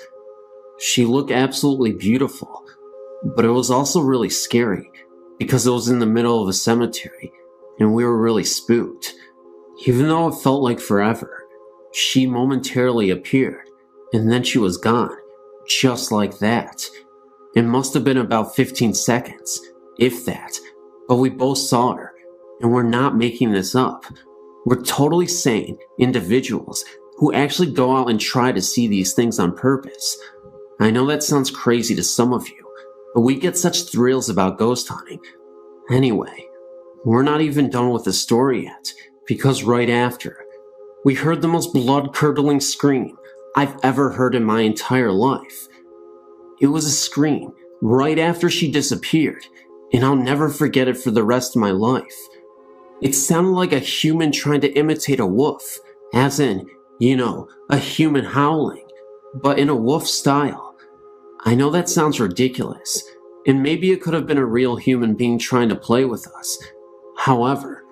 She looked absolutely beautiful, but it was also really scary because it was in the middle of a cemetery and we were really spooked. Even though it felt like forever, she momentarily appeared and then she was gone, just like that. It must have been about 15 seconds, if that, but we both saw her, and we're not making this up. We're totally sane individuals who actually go out and try to see these things on purpose. I know that sounds crazy to some of you, but we get such thrills about ghost hunting. Anyway, we're not even done with the story yet, because right after, we heard the most blood-curdling scream I've ever heard in my entire life. It was a scream right after she disappeared, and I'll never forget it for the rest of my life. It sounded like a human trying to imitate a wolf, as in, a human howling, but in a wolf style. I know that sounds ridiculous, and maybe it could have been a real human being trying to play with us. However,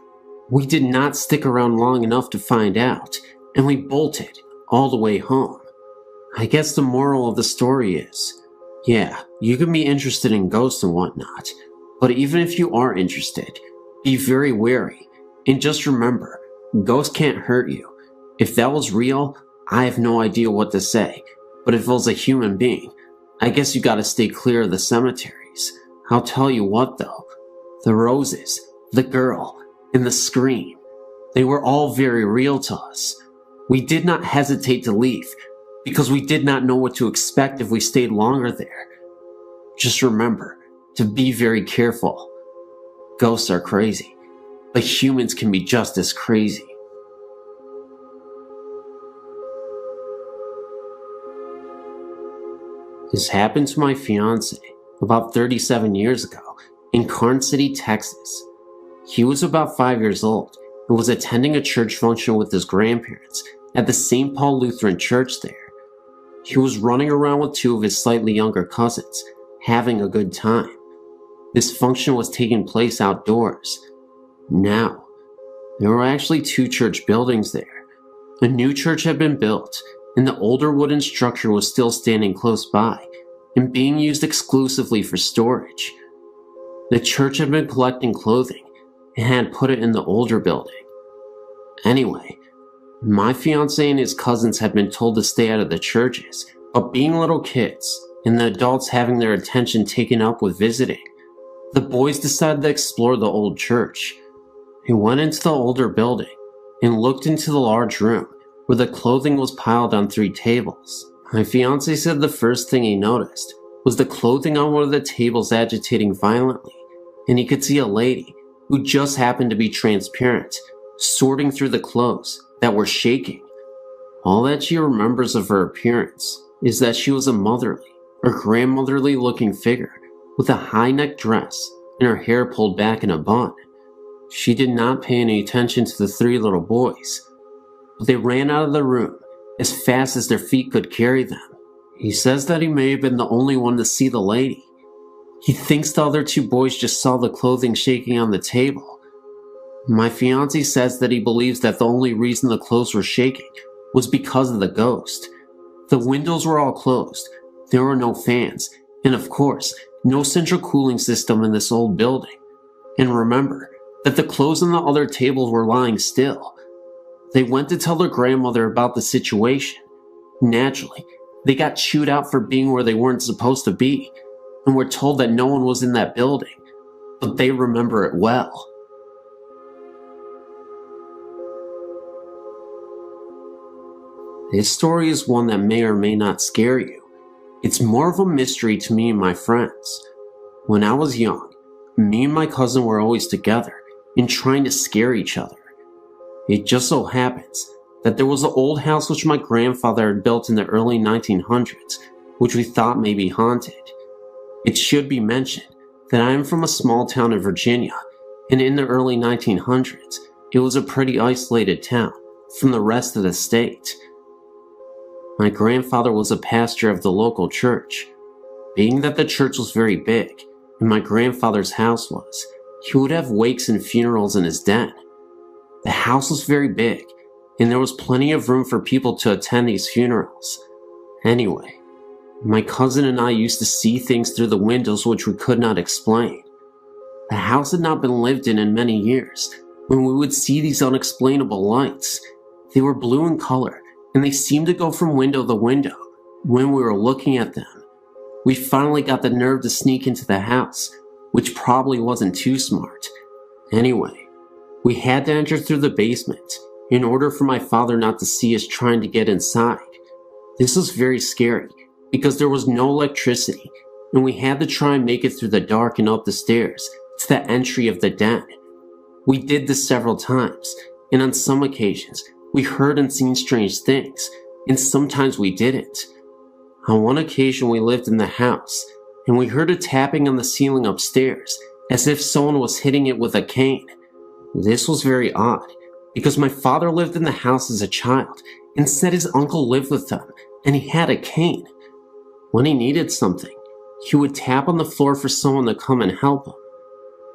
we did not stick around long enough to find out, and we bolted all the way home. I guess the moral of the story is, yeah, you can be interested in ghosts and whatnot, but even if you are interested, be very wary, and just remember, ghosts can't hurt you. If that was real, I have no idea what to say, but if it was a human being, I guess you gotta stay clear of the cemeteries. I'll tell you what though, the roses, the girl, and the scream, they were all very real to us. We did not hesitate to leave, because we did not know what to expect if we stayed longer there. Just remember to be very careful. Ghosts are crazy, but humans can be just as crazy. This happened to my fiance about 37 years ago in Karn City, Texas. He was about 5 years old and was attending a church function with his grandparents at the St. Paul Lutheran Church there. He was running around with two of his slightly younger cousins, having a good time. This function was taking place outdoors. Now, there were actually 2 church buildings there. A new church had been built, and the older wooden structure was still standing close by and being used exclusively for storage. The church had been collecting clothing and had put it in the older building. Anyway, my fiancé and his cousins had been told to stay out of the churches, but being little kids and the adults having their attention taken up with visiting, the boys decided to explore the old church. He went into the older building and looked into the large room where the clothing was piled on 3 tables. My fiancé said the first thing he noticed was the clothing on one of the tables agitating violently, and he could see a lady who just happened to be transparent, sorting through the clothes that were shaking. All that she remembers of her appearance is that she was a motherly or grandmotherly looking figure with a high-necked dress and her hair pulled back in a bun. She did not pay any attention to the 3 little boys, but they ran out of the room as fast as their feet could carry them. He says that he may have been the only one to see the lady. He thinks the other 2 boys just saw the clothing shaking on the table. My fiancé says that he believes that the only reason the clothes were shaking was because of the ghost. The windows were all closed, there were no fans, and of course, no central cooling system in this old building. And remember that the clothes on the other tables were lying still. They went to tell their grandmother about the situation. Naturally, they got chewed out for being where they weren't supposed to be, and were told that no one was in that building, but they remember it well. This story is one that may or may not scare you. It's more of a mystery to me and my friends. When I was young, me and my cousin were always together and trying to scare each other. It just so happens that there was an old house which my grandfather had built in the early 1900s, which we thought may be haunted. It should be mentioned that I am from a small town in Virginia, and in the early 1900s, it was a pretty isolated town from the rest of the state. My grandfather was a pastor of the local church. Being that the church was very big, and my grandfather's house was, he would have wakes and funerals in his den. The house was very big, and there was plenty of room for people to attend these funerals. Anyway, my cousin and I used to see things through the windows which we could not explain. The house had not been lived in many years, when we would see these unexplainable lights. They were blue in color, and they seemed to go from window to window when we were looking at them. We finally got the nerve to sneak into the house, which probably wasn't too smart. Anyway, we had to enter through the basement in order for my father not to see us trying to get inside. This was very scary because there was no electricity, and we had to try and make it through the dark and up the stairs to the entry of the den. We did this several times, and on some occasions, we heard and seen strange things, and sometimes we didn't. On one occasion we lived in the house, and we heard a tapping on the ceiling upstairs, as if someone was hitting it with a cane. This was very odd, because my father lived in the house as a child, and said his uncle lived with them, and he had a cane. When he needed something, he would tap on the floor for someone to come and help him.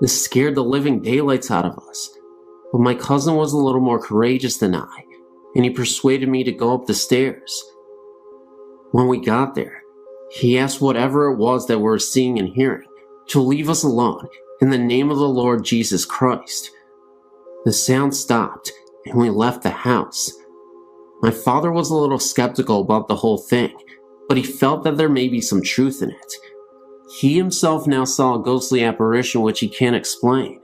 This scared the living daylights out of us, but my cousin was a little more courageous than I, and he persuaded me to go up the stairs. When we got there, he asked whatever it was that we were seeing and hearing to leave us alone in the name of the Lord Jesus Christ. The sound stopped, and we left the house. My father was a little skeptical about the whole thing, but he felt that there may be some truth in it. He himself now saw a ghostly apparition which he can't explain.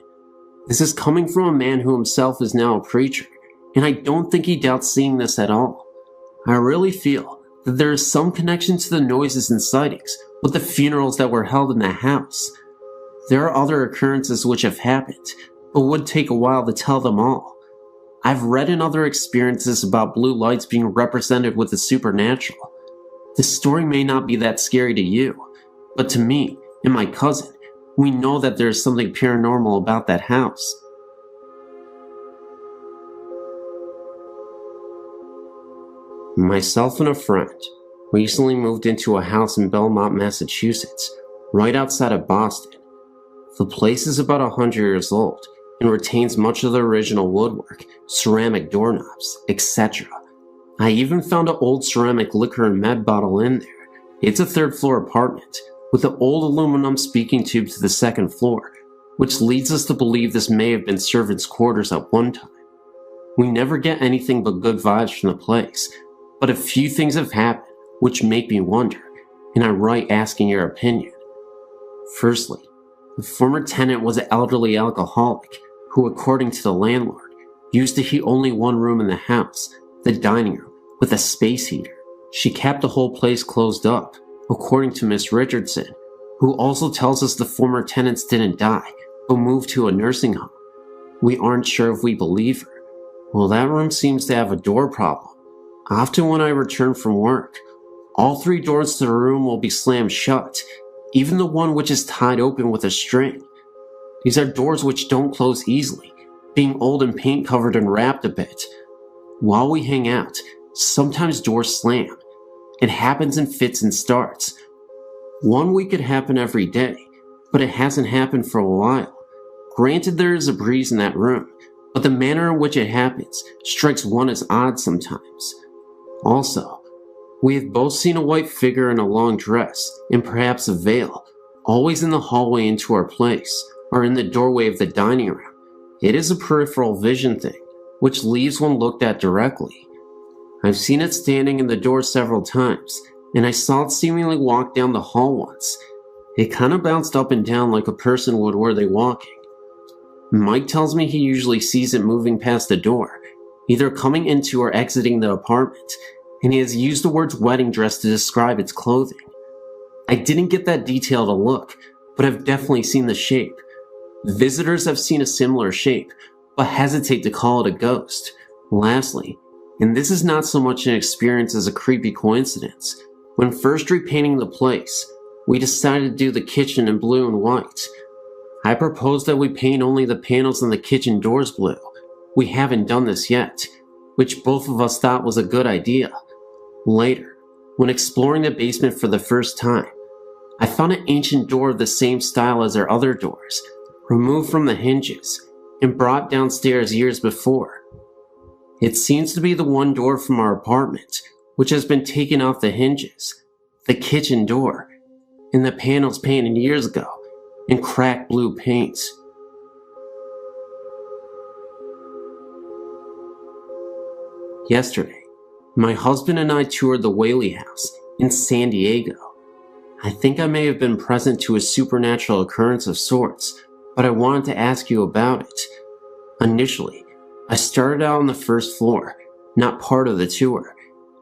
This is coming from a man who himself is now a preacher, and I don't think he doubts seeing this at all. I really feel that there is some connection to the noises and sightings with the funerals that were held in the house. There are other occurrences which have happened, but would take a while to tell them all. I've read in other experiences about blue lights being represented with the supernatural. This story may not be that scary to you, but to me and my cousin, we know that there is something paranormal about that house. Myself and a friend recently moved into a house in Belmont, Massachusetts, right outside of Boston. The place is about 100 years old and retains much of the original woodwork, ceramic doorknobs, etc. I even found an old ceramic liquor and med bottle in there. It's a third-floor apartment with an old aluminum speaking tube to the second floor, which leads us to believe this may have been servants' quarters at one time. We never get anything but good vibes from the place, but a few things have happened which make me wonder, and I write asking your opinion. Firstly, the former tenant was an elderly alcoholic who, according to the landlord, used to heat only one room in the house, the dining room, with a space heater. She kept the whole place closed up, according to Miss Richardson, who also tells us the former tenants didn't die, but moved to a nursing home. We aren't sure if we believe her. Well, that room seems to have a door problem. Often when I return from work, all 3 doors to the room will be slammed shut, even the one which is tied open with a string. These are doors which don't close easily, being old and paint covered and wrapped a bit. While we hang out, sometimes doors slam. It happens in fits and starts. One week it happened every day, but it hasn't happened for a while. Granted, there is a breeze in that room, but the manner in which it happens strikes one as odd sometimes. Also, we have both seen a white figure in a long dress, and perhaps a veil, always in the hallway into our place, or in the doorway of the dining room. It is a peripheral vision thing, which leaves one looked at directly. I've seen it standing in the door several times, and I saw it seemingly walk down the hall once. It kind of bounced up and down like a person would were they walking. Mike tells me he usually sees it moving past the door, either coming into or exiting the apartment, and he has used the words wedding dress to describe its clothing. I didn't get that detailed a look, but I've definitely seen the shape. Visitors have seen a similar shape, but hesitate to call it a ghost. Lastly, and this is not so much an experience as a creepy coincidence, when first repainting the place, we decided to do the kitchen in blue and white. I proposed that we paint only the panels on the kitchen doors blue. We haven't done this yet, which both of us thought was a good idea. Later, when exploring the basement for the first time, I found an ancient door of the same style as our other doors, removed from the hinges, and brought downstairs years before. It seems to be the one door from our apartment, which has been taken off the hinges, the kitchen door, and the panels painted years ago in cracked blue paint. Yesterday, my husband and I toured the Whaley House in San Diego. I think I may have been present to a supernatural occurrence of sorts, but I wanted to ask you about it. Initially, I started out on the first floor, not part of the tour,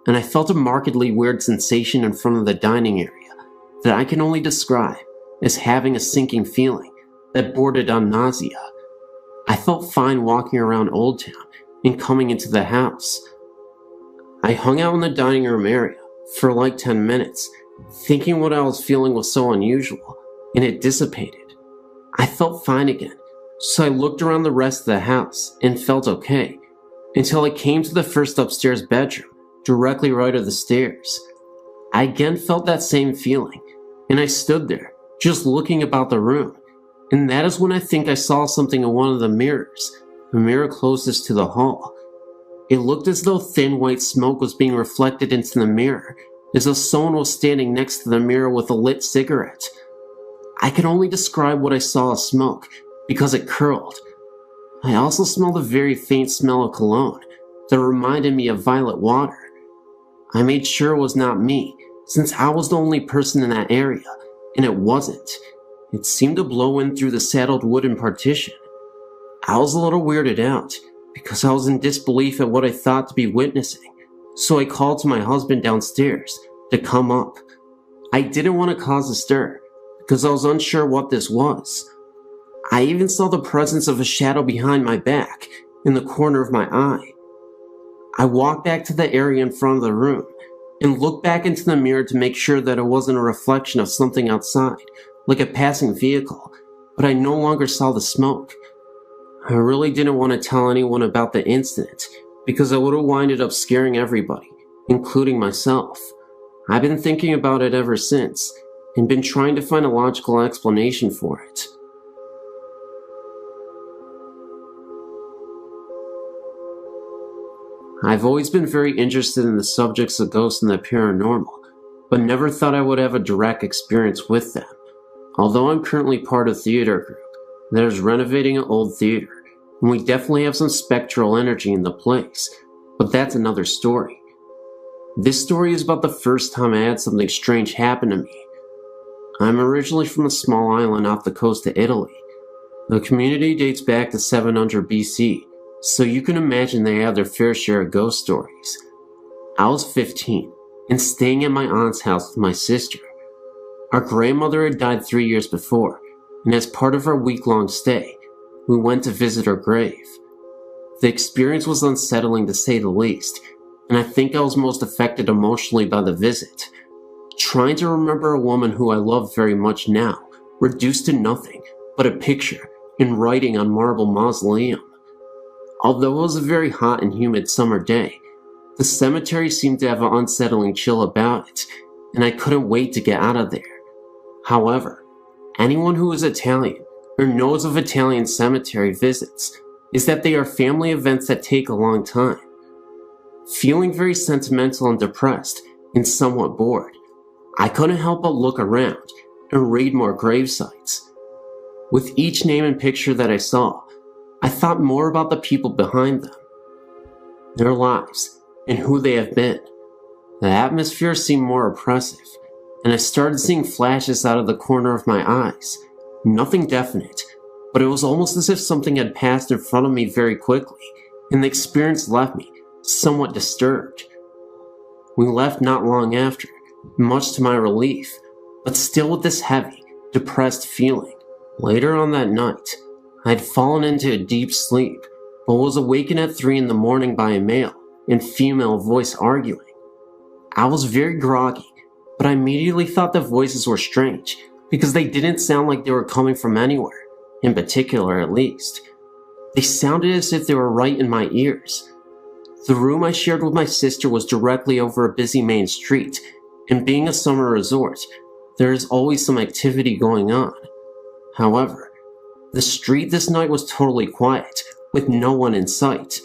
and I felt a markedly weird sensation in front of the dining area that I can only describe as having a sinking feeling that bordered on nausea. I felt fine walking around Old Town and coming into the house. I hung out in the dining room area for like 10 minutes, thinking what I was feeling was so unusual, and it dissipated. I felt fine again, so I looked around the rest of the house and felt okay, until I came to the first upstairs bedroom, directly right of the stairs. I again felt that same feeling, and I stood there, just looking about the room, and that is when I think I saw something in one of the mirrors, the mirror closest to the hall. It looked as though thin white smoke was being reflected into the mirror, as though someone was standing next to the mirror with a lit cigarette. I can only describe what I saw as smoke, because it curled. I also smelled a very faint smell of cologne that reminded me of violet water. I made sure it was not me, since I was the only person in that area, and it wasn't. It seemed to blow in through the saddled wooden partition. I was a little weirded out, because I was in disbelief at what I thought to be witnessing, so I called to my husband downstairs to come up. I didn't want to cause a stir, because I was unsure what this was. I even saw the presence of a shadow behind my back, in the corner of my eye. I walked back to the area in front of the room, and looked back into the mirror to make sure that it wasn't a reflection of something outside, like a passing vehicle, but I no longer saw the smoke. I really didn't want to tell anyone about the incident, because I would have winded up scaring everybody, including myself. I've been thinking about it ever since, and been trying to find a logical explanation for it. I've always been very interested in the subjects of ghosts and the paranormal, but never thought I would have a direct experience with them. Although I'm currently part of a theater group that is renovating an old theater, and we definitely have some spectral energy in the place, but that's another story. This story is about the first time I had something strange happen to me. I'm originally from a small island off the coast of Italy. The community dates back to 700 BC, so you can imagine they have their fair share of ghost stories. I was 15 and staying at my aunt's house with my sister. Our grandmother had died 3 years before, and as part of our week-long stay, we went to visit her grave. The experience was unsettling to say the least, and I think I was most affected emotionally by the visit. Trying to remember a woman who I love very much now, reduced to nothing but a picture in writing on marble mausoleum. Although it was a very hot and humid summer day, the cemetery seemed to have an unsettling chill about it, and I couldn't wait to get out of there. However, anyone who is Italian or knows of Italian cemetery visits is that they are family events that take a long time. Feeling very sentimental and depressed and somewhat bored, I couldn't help but look around and read more grave sites. With each name and picture that I saw, I thought more about the people behind them, their lives, and who they have been. The atmosphere seemed more oppressive, and I started seeing flashes out of the corner of my eyes. Nothing definite, but it was almost as if something had passed in front of me very quickly, and the experience left me somewhat disturbed. We left not long after, much to my relief, but still with this heavy, depressed feeling. Later on that night, I had fallen into a deep sleep, but was awakened at 3 in the morning by a male and female voice arguing. I was very groggy, but I immediately thought the voices were strange because they didn't sound like they were coming from anywhere, in particular at least. They sounded as if they were right in my ears. The room I shared with my sister was directly over a busy main street, and being a summer resort, there is always some activity going on. However, the street this night was totally quiet, with no one in sight.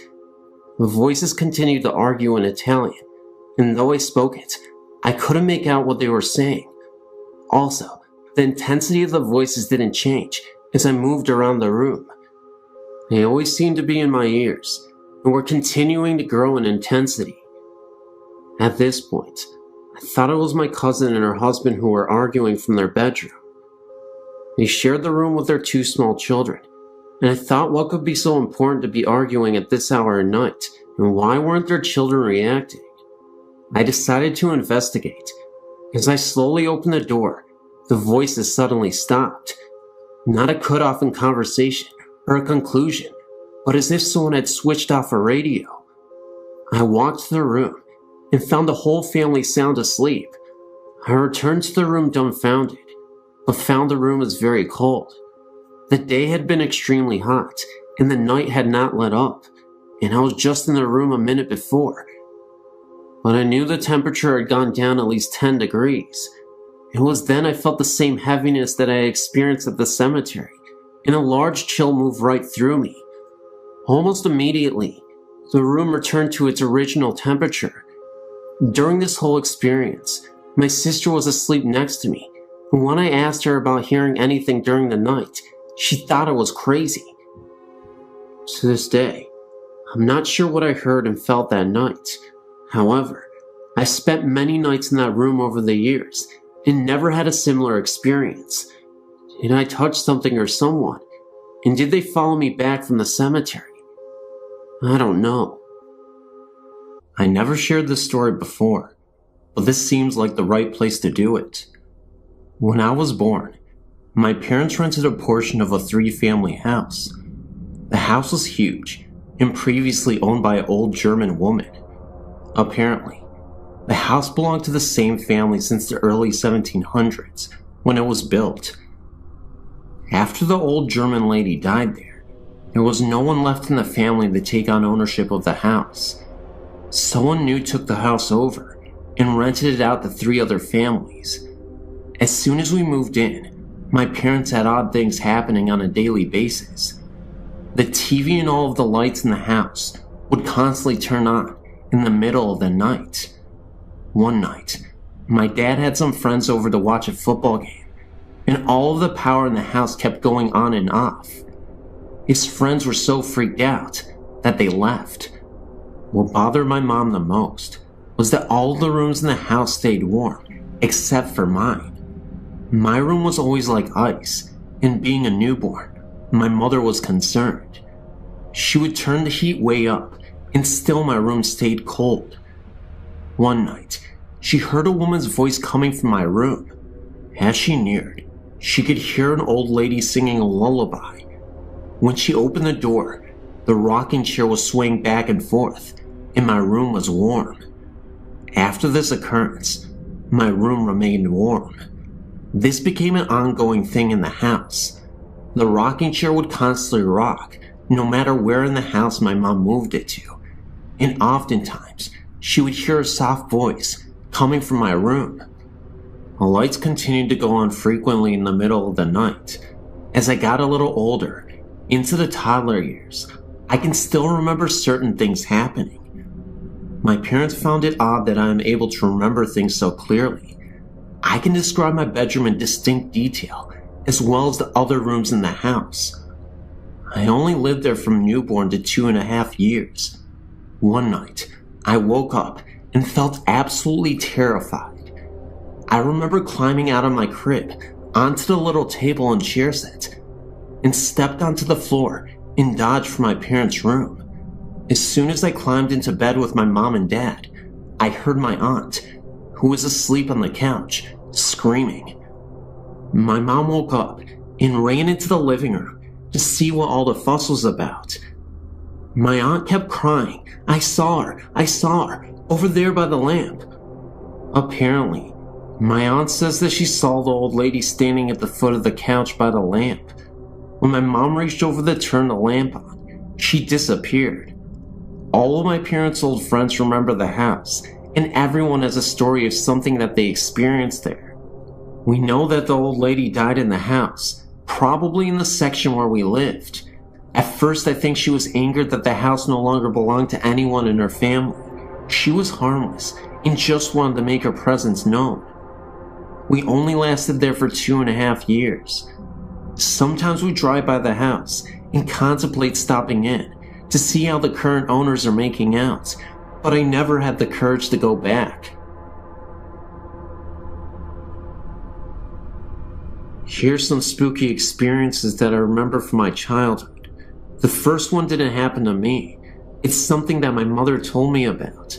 The voices continued to argue in Italian, and though I spoke it, I couldn't make out what they were saying. Also, the intensity of the voices didn't change as I moved around the room. They always seemed to be in my ears, and were continuing to grow in intensity. At this point, I thought it was my cousin and her husband who were arguing from their bedroom. They shared the room with their 2 small children, and I thought what could be so important to be arguing at this hour of night, and why weren't their children reacting? I decided to investigate. As I slowly opened the door, the voices suddenly stopped. Not a cutoff in conversation or a conclusion, but as if someone had switched off a radio. I walked to the room and found the whole family sound asleep. I returned to the room dumbfounded, but found the room was very cold. The day had been extremely hot, and the night had not let up, and I was just in the room a minute before. But I knew the temperature had gone down at least 10 degrees. It was then I felt the same heaviness that I had experienced at the cemetery, and a large chill moved right through me. Almost immediately, the room returned to its original temperature. During this whole experience, my sister was asleep next to me, and when I asked her about hearing anything during the night, she thought I was crazy. To this day, I'm not sure what I heard and felt that night. However, I spent many nights in that room over the years, and never had a similar experience. Did I touch something or someone? And did they follow me back from the cemetery? I don't know. I never shared this story before, but this seems like the right place to do it. When I was born, my parents rented a portion of a 3-family house. The house was huge and previously owned by an old German woman. Apparently, the house belonged to the same family since the early 1700s when it was built. After the old German lady died there was no one left in the family to take on ownership of the house. Someone new took the house over and rented it out to 3 other families. As soon as we moved in, my parents had odd things happening on a daily basis. The TV and all of the lights in the house would constantly turn on in the middle of the night. One night, my dad had some friends over to watch a football game, and all of the power in the house kept going on and off. His friends were so freaked out that they left. What bothered my mom the most was that all the rooms in the house stayed warm, except for mine. My room was always like ice, and being a newborn, my mother was concerned. She would turn the heat way up, and still my room stayed cold. One night, she heard a woman's voice coming from my room. As she neared, she could hear an old lady singing a lullaby. When she opened the door, the rocking chair was swaying back and forth, and my room was warm. After this occurrence, my room remained warm. This became an ongoing thing in the house. The rocking chair would constantly rock, no matter where in the house my mom moved it to, and oftentimes she would hear a soft voice coming from my room. The lights continued to go on frequently in the middle of the night. As I got a little older, into the toddler years, I can still remember certain things happening. My parents found it odd that I am able to remember things so clearly. I can describe my bedroom in distinct detail, as well as the other rooms in the house. I only lived there from newborn to 2.5 years. One night, I woke up and felt absolutely terrified. I remember climbing out of my crib onto the little table and chair set, and stepped onto the floor and dodged for my parents' room. As soon as I climbed into bed with my mom and dad, I heard my aunt, who was asleep on the couch, screaming. My mom woke up and ran into the living room to see what all the fuss was about. My aunt kept crying, I saw her, over there by the lamp." Apparently, my aunt says that she saw the old lady standing at the foot of the couch by the lamp. When my mom reached over to turn the lamp on, she disappeared. All of my parents' old friends remember the house, and everyone has a story of something that they experienced there. We know that the old lady died in the house, probably in the section where we lived. At first, I think she was angered that the house no longer belonged to anyone in her family. She was harmless and just wanted to make her presence known. We only lasted there for 2.5 years. Sometimes we drive by the house and contemplate stopping in to see how the current owners are making out, but I never had the courage to go back. Here's some spooky experiences that I remember from my childhood. The first one didn't happen to me. It's something that my mother told me about.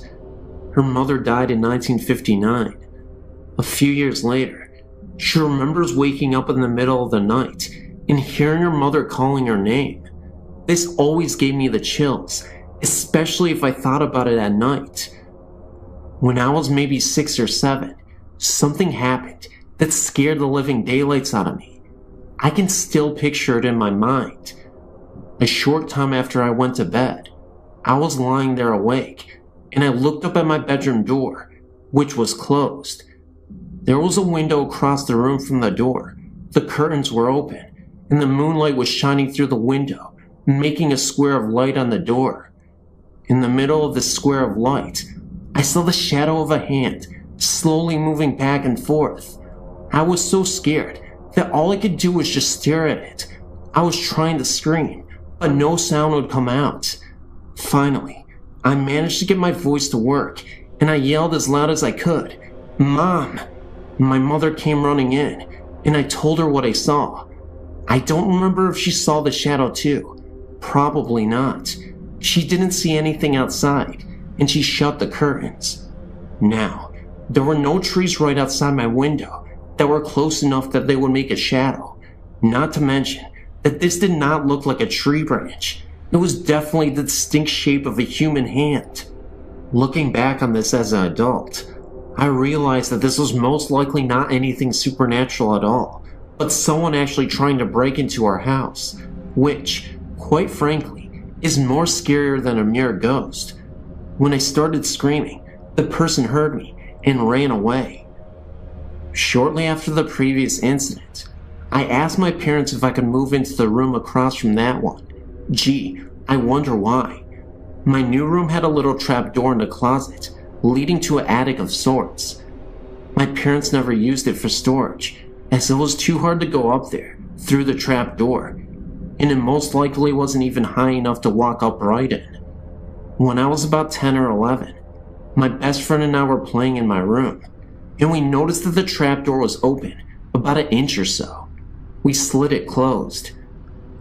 Her mother died in 1959. A few years later, she remembers waking up in the middle of the night and hearing her mother calling her name. This always gave me the chills, especially if I thought about it at night. When I was maybe 6 or 7, something happened that scared the living daylights out of me. I can still picture it in my mind. A short time after I went to bed, I was lying there awake, and I looked up at my bedroom door, which was closed. There was a window across the room from the door. The curtains were open, and the moonlight was shining through the window, making a square of light on the door. In the middle of this square of light, I saw the shadow of a hand slowly moving back and forth. I was so scared that all I could do was just stare at it. I was trying to scream, but no sound would come out. Finally, I managed to get my voice to work, and I yelled as loud as I could, "Mom!" My mother came running in, and I told her what I saw. I don't remember if she saw the shadow too. Probably not. She didn't see anything outside, and she shut the curtains. Now, there were no trees right outside my window that were close enough that they would make a shadow. Not to mention that this did not look like a tree branch. It was definitely the distinct shape of a human hand. Looking back on this as an adult, I realized that this was most likely not anything supernatural at all, but someone actually trying to break into our house, which, quite frankly, is more scarier than a mere ghost. When I started screaming, the person heard me and ran away. Shortly after the previous incident, I asked my parents if I could move into the room across from that one. Gee, I wonder why. My new room had a little trap door in the closet, leading to an attic of sorts. My parents never used it for storage, as it was too hard to go up there through the trap door, and it most likely wasn't even high enough to walk upright in. When I was about 10 or 11, my best friend and I were playing in my room, and we noticed that the trap door was open about an inch or so. We slid it closed.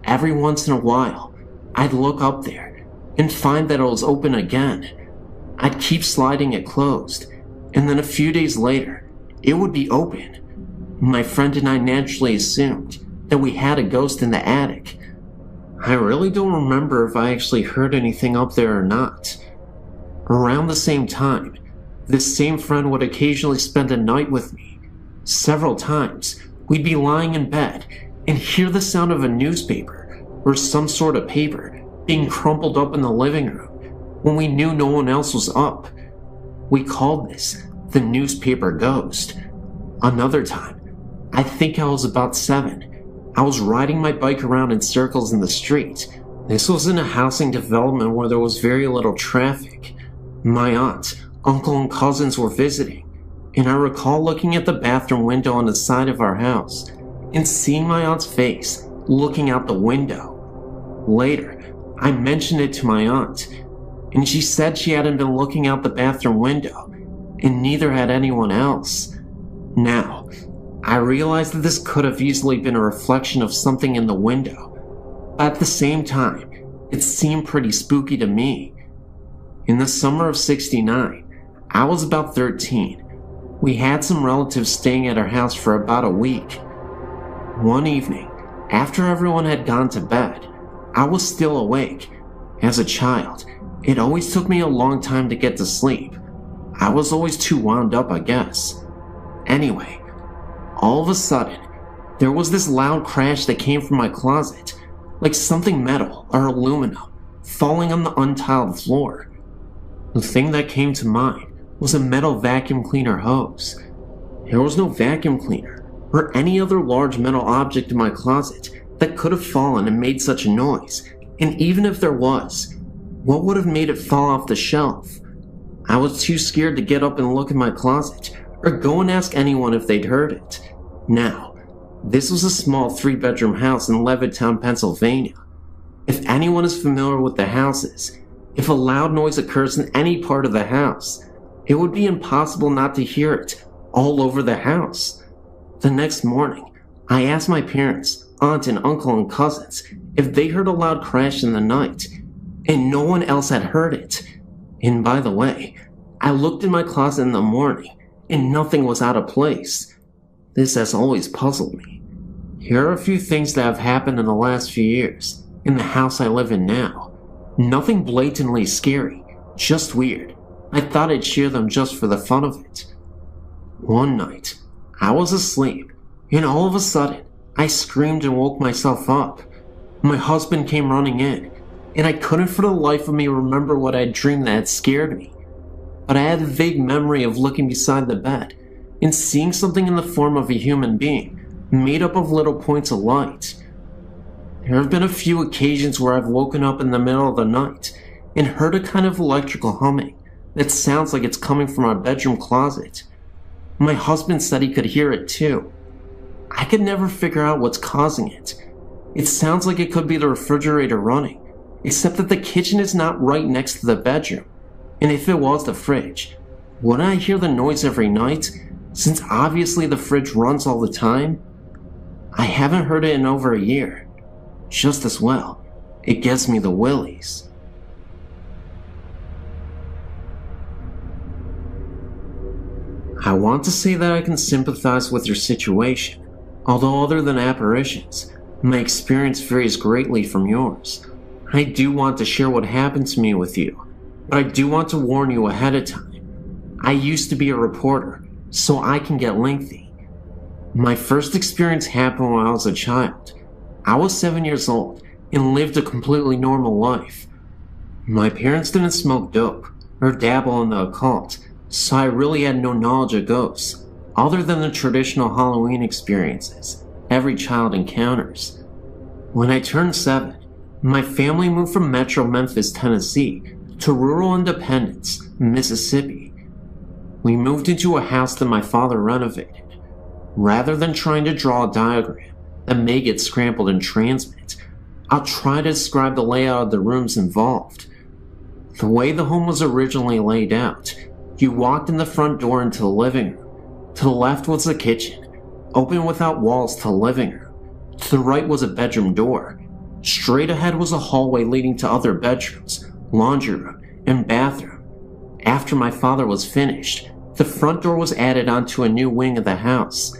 Every once in a while, I'd look up there and find that it was open again. I'd keep sliding it closed, and then a few days later, it would be open. My friend and I naturally assumed that we had a ghost in the attic. I really don't remember if I actually heard anything up there or not. Around the same time, this same friend would occasionally spend a night with me. Several times, we'd be lying in bed and hear the sound of a newspaper or some sort of paper being crumpled up in the living room when we knew no one else was up. We called this the newspaper ghost. Another time, I think I was about 7, I was riding my bike around in circles in the street. This was in a housing development where there was very little traffic. My aunt, uncle, and cousins were visiting, and I recall looking at the bathroom window on the side of our house and seeing my aunt's face looking out the window. Later, I mentioned it to my aunt, and she said she hadn't been looking out the bathroom window, and neither had anyone else. Now, I realized that this could have easily been a reflection of something in the window, but at the same time, it seemed pretty spooky to me. In the summer of '69, I was about 13. We had some relatives staying at our house for about a week. One evening, after everyone had gone to bed, I was still awake. As a child, it always took me a long time to get to sleep. I was always too wound up, I guess. Anyway, all of a sudden, there was this loud crash that came from my closet, like something metal or aluminum falling on the untiled floor. The thing that came to mind was a metal vacuum cleaner hose. There was no vacuum cleaner or any other large metal object in my closet that could have fallen and made such a noise, and even if there was, what would have made it fall off the shelf? I was too scared to get up and look in my closet or go and ask anyone if they'd heard it. Now, this was a small 3-bedroom house in Levittown, Pennsylvania. If anyone is familiar with the houses, if a loud noise occurs in any part of the house, it would be impossible not to hear it all over the house. The next morning, I asked my parents, aunt and uncle and cousins if they heard a loud crash in the night, and no one else had heard it. And by the way, I looked in my closet in the morning, and nothing was out of place. This has always puzzled me. Here are a few things that have happened in the last few years, in the house I live in now. Nothing blatantly scary, just weird. I thought I'd share them just for the fun of it. One night, I was asleep, and all of a sudden, I screamed and woke myself up. My husband came running in, and I couldn't for the life of me remember what I had dreamed that had scared me. But I had a vague memory of looking beside the bed and seeing something in the form of a human being, made up of little points of light. There have been a few occasions where I've woken up in the middle of the night and heard a kind of electrical humming that sounds like it's coming from our bedroom closet. My husband said he could hear it too. I could never figure out what's causing it. It sounds like it could be the refrigerator running, except that the kitchen is not right next to the bedroom. And if it was the fridge, wouldn't I hear the noise every night, since obviously the fridge runs all the time? I haven't heard it in over a year. Just as well, it gives me the willies. I want to say that I can sympathize with your situation, although other than apparitions, my experience varies greatly from yours. I do want to share what happened to me with you, but I do want to warn you ahead of time. I used to be a reporter, so I can get lengthy. My first experience happened when I was a child. I was 7 years old and lived a completely normal life. My parents didn't smoke dope or dabble in the occult, so I really had no knowledge of ghosts, other than the traditional Halloween experiences every child encounters. When I turned 7, my family moved from Metro Memphis, Tennessee, to rural Independence, Mississippi. We moved into a house that my father renovated. Rather than trying to draw a diagram that may get scrambled in transmit, I'll try to describe the layout of the rooms involved. The way the home was originally laid out, you walked in the front door into the living room. To the left was the kitchen, open without walls to the living room. To the right was a bedroom door. Straight ahead was a hallway leading to other bedrooms, laundry room, and bathroom. After my father was finished, the front door was added onto a new wing of the house.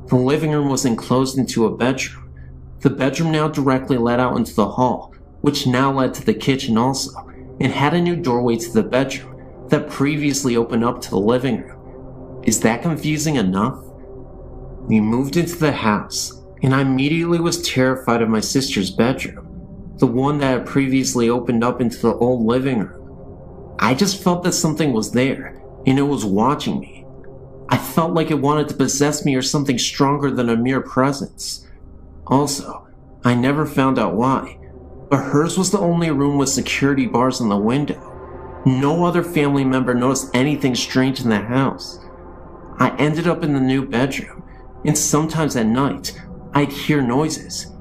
The living room was enclosed into a bedroom. The bedroom now directly led out into the hall, which now led to the kitchen also, and had a new doorway to the bedroom that previously opened up to the living room. Is that confusing enough? We moved into the house, and I immediately was terrified of my sister's bedroom, the one that had previously opened up into the old living room. I just felt that something was there, and it was watching me. I felt like it wanted to possess me or something stronger than a mere presence. Also, I never found out why, but hers was the only room with security bars on the window. No other family member noticed anything strange in the house. I ended up in the new bedroom, and sometimes at night, I'd hear noises.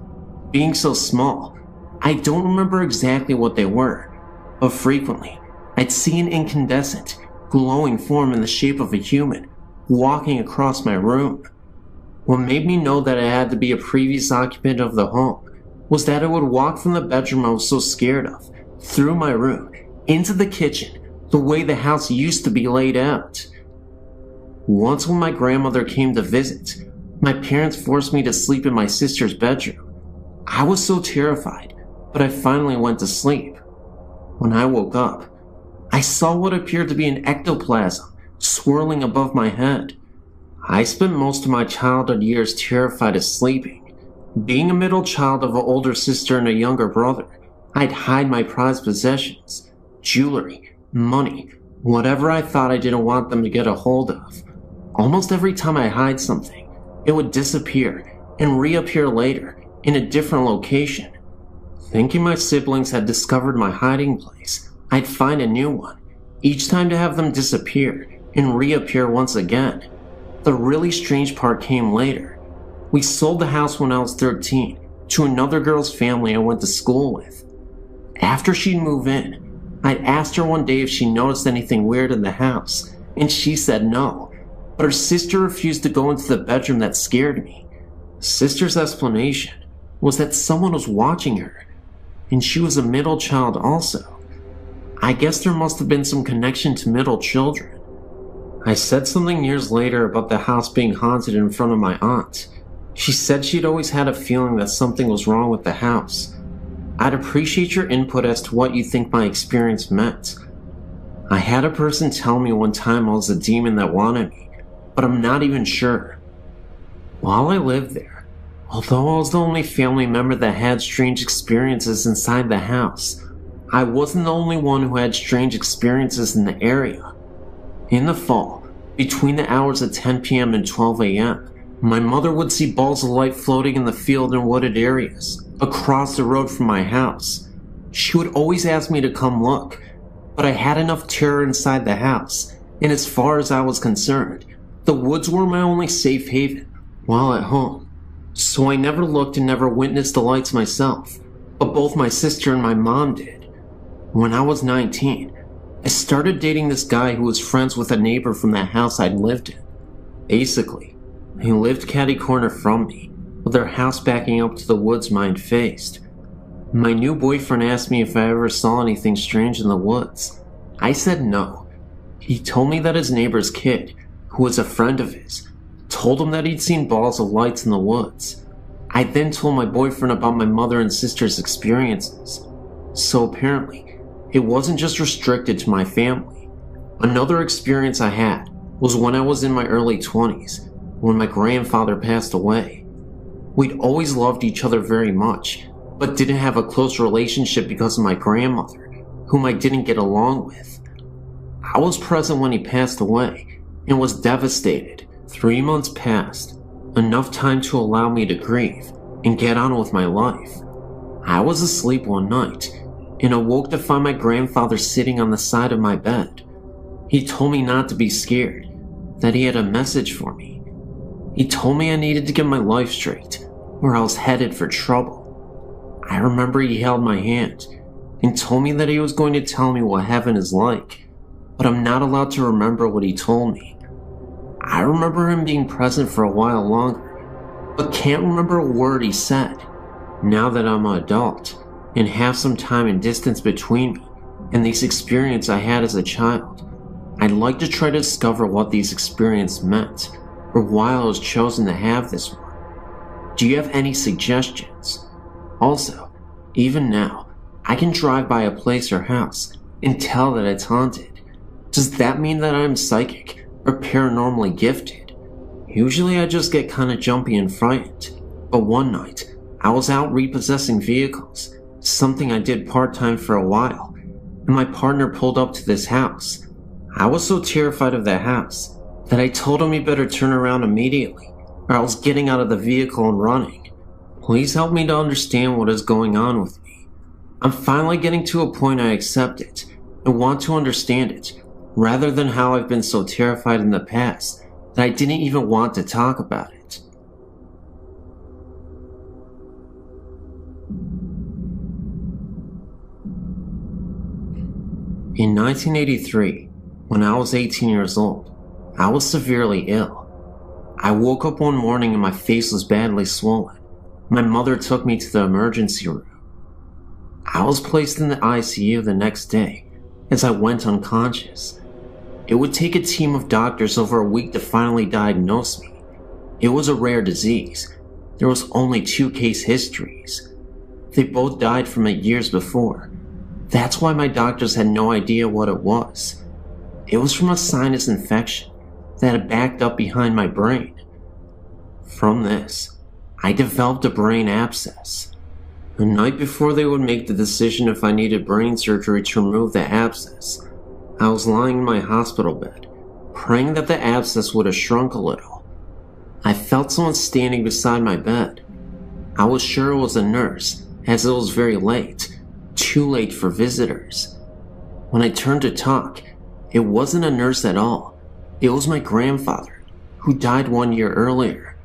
Being so small, I don't remember exactly what they were, but frequently, I'd see an incandescent, glowing form in the shape of a human walking across my room. What made me know that it had to be a previous occupant of the home was that it would walk from the bedroom I was so scared of, through my room, into the kitchen, the way the house used to be laid out. Once when my grandmother came to visit, my parents forced me to sleep in my sister's bedroom. I was so terrified, but I finally went to sleep. When I woke up, I saw what appeared to be an ectoplasm swirling above my head. I spent most of my childhood years terrified of sleeping. Being a middle child of an older sister and a younger brother, I'd hide my prized possessions, jewelry, money, whatever I thought I didn't want them to get a hold of. Almost every time I hide something, it would disappear and reappear later in a different location. Thinking my siblings had discovered my hiding place, I'd find a new one, each time to have them disappear and reappear once again. The really strange part came later. We sold the house when I was 13 to another girl's family I went to school with. After she'd move in, I'd asked her one day if she noticed anything weird in the house, and she said no, but her sister refused to go into the bedroom that scared me. Sister's explanation was that someone was watching her, and she was a middle child also. I guess there must have been some connection to middle children. I said something years later about the house being haunted in front of my aunt. She said she'd always had a feeling that something was wrong with the house. I'd appreciate your input as to what you think my experience meant. I had a person tell me one time I was a demon that wanted me, but I'm not even sure. While I lived there, although I was the only family member that had strange experiences inside the house, I wasn't the only one who had strange experiences in the area. In the fall, between the hours of 10 p.m. and 12 a.m., my mother would see balls of light floating in the field and wooded areas, across the road from my house. She would always ask me to come look, but I had enough terror inside the house, and as far as I was concerned, the woods were my only safe haven while at home. So I never looked and never witnessed the lights myself, but both my sister and my mom did. When I was 19, I started dating this guy who was friends with a neighbor from that house I'd lived in. Basically, he lived catty corner from me, with their house backing up to the woods mine faced. My new boyfriend asked me if I ever saw anything strange in the woods. I said no. He told me that his neighbor's kid, who was a friend of his, told him that he'd seen balls of lights in the woods. I then told my boyfriend about my mother and sister's experiences. So apparently, it wasn't just restricted to my family. Another experience I had was when I was in my early 20s, when my grandfather passed away. We'd always loved each other very much, but didn't have a close relationship because of my grandmother, whom I didn't get along with. I was present when he passed away and was devastated. 3 months passed, enough time to allow me to grieve and get on with my life. I was asleep one night, and awoke to find my grandfather sitting on the side of my bed. He told me not to be scared, that he had a message for me. He told me I needed to get my life straight, or I was headed for trouble. I remember he held my hand and told me that he was going to tell me what heaven is like, but I'm not allowed to remember what he told me. I remember him being present for a while longer, but can't remember a word he said. Now that I'm an adult and have some time and distance between me and these experiences I had as a child, I'd like to try to discover what these experiences meant, or why I was chosen to have this one. Do you have any suggestions? Also, even now, I can drive by a place or house and tell that it's haunted. Does that mean that I'm psychic or paranormally gifted? Usually I just get kinda jumpy and frightened, but one night, I was out repossessing vehicles, something I did part-time for a while, and my partner pulled up to this house. I was so terrified of that house that I told him he better turn around immediately, or I was getting out of the vehicle and running. Please help me to understand what is going on with me. I'm finally getting to a point I accept it and want to understand it, rather than how I've been so terrified in the past that I didn't even want to talk about it. In 1983, when I was 18 years old, I was severely ill. I woke up one morning and my face was badly swollen. My mother took me to the emergency room. I was placed in the ICU the next day as I went unconscious. It would take a team of doctors over a week to finally diagnose me. It was a rare disease. There was only 2 case histories. They both died from it years before. That's why my doctors had no idea what it was. It was from a sinus infection that had backed up behind my brain. From this, I developed a brain abscess. The night before they would make the decision if I needed brain surgery to remove the abscess, I was lying in my hospital bed, praying that the abscess would have shrunk a little. I felt someone standing beside my bed. I was sure it was a nurse, as it was very late, too late for visitors. When I turned to talk, it wasn't a nurse at all. It was my grandfather, who died 1 year earlier.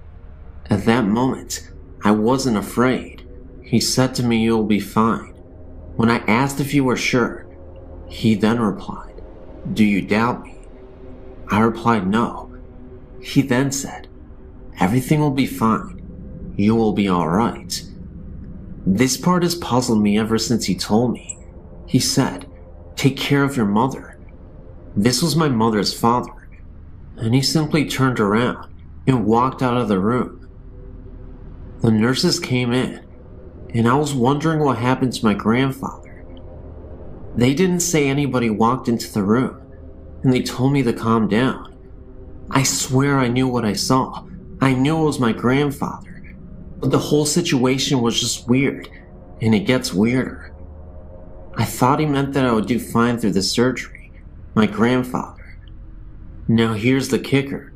At that moment, I wasn't afraid. He said to me, "You'll be fine." When I asked if you were sure, he then replied, "Do you doubt me?" I replied, "No." He then said, "Everything will be fine. You will be alright." This part has puzzled me ever since he told me. He said, "Take care of your mother." This was my mother's father. And he simply turned around and walked out of the room. The nurses came in, and I was wondering what happened to my grandfather. They didn't say anybody walked into the room, and they told me to calm down. I swear I knew what I saw. I knew it was my grandfather, but the whole situation was just weird, and it gets weirder. I thought he meant that I would do fine through the surgery, my grandfather. Now here's the kicker.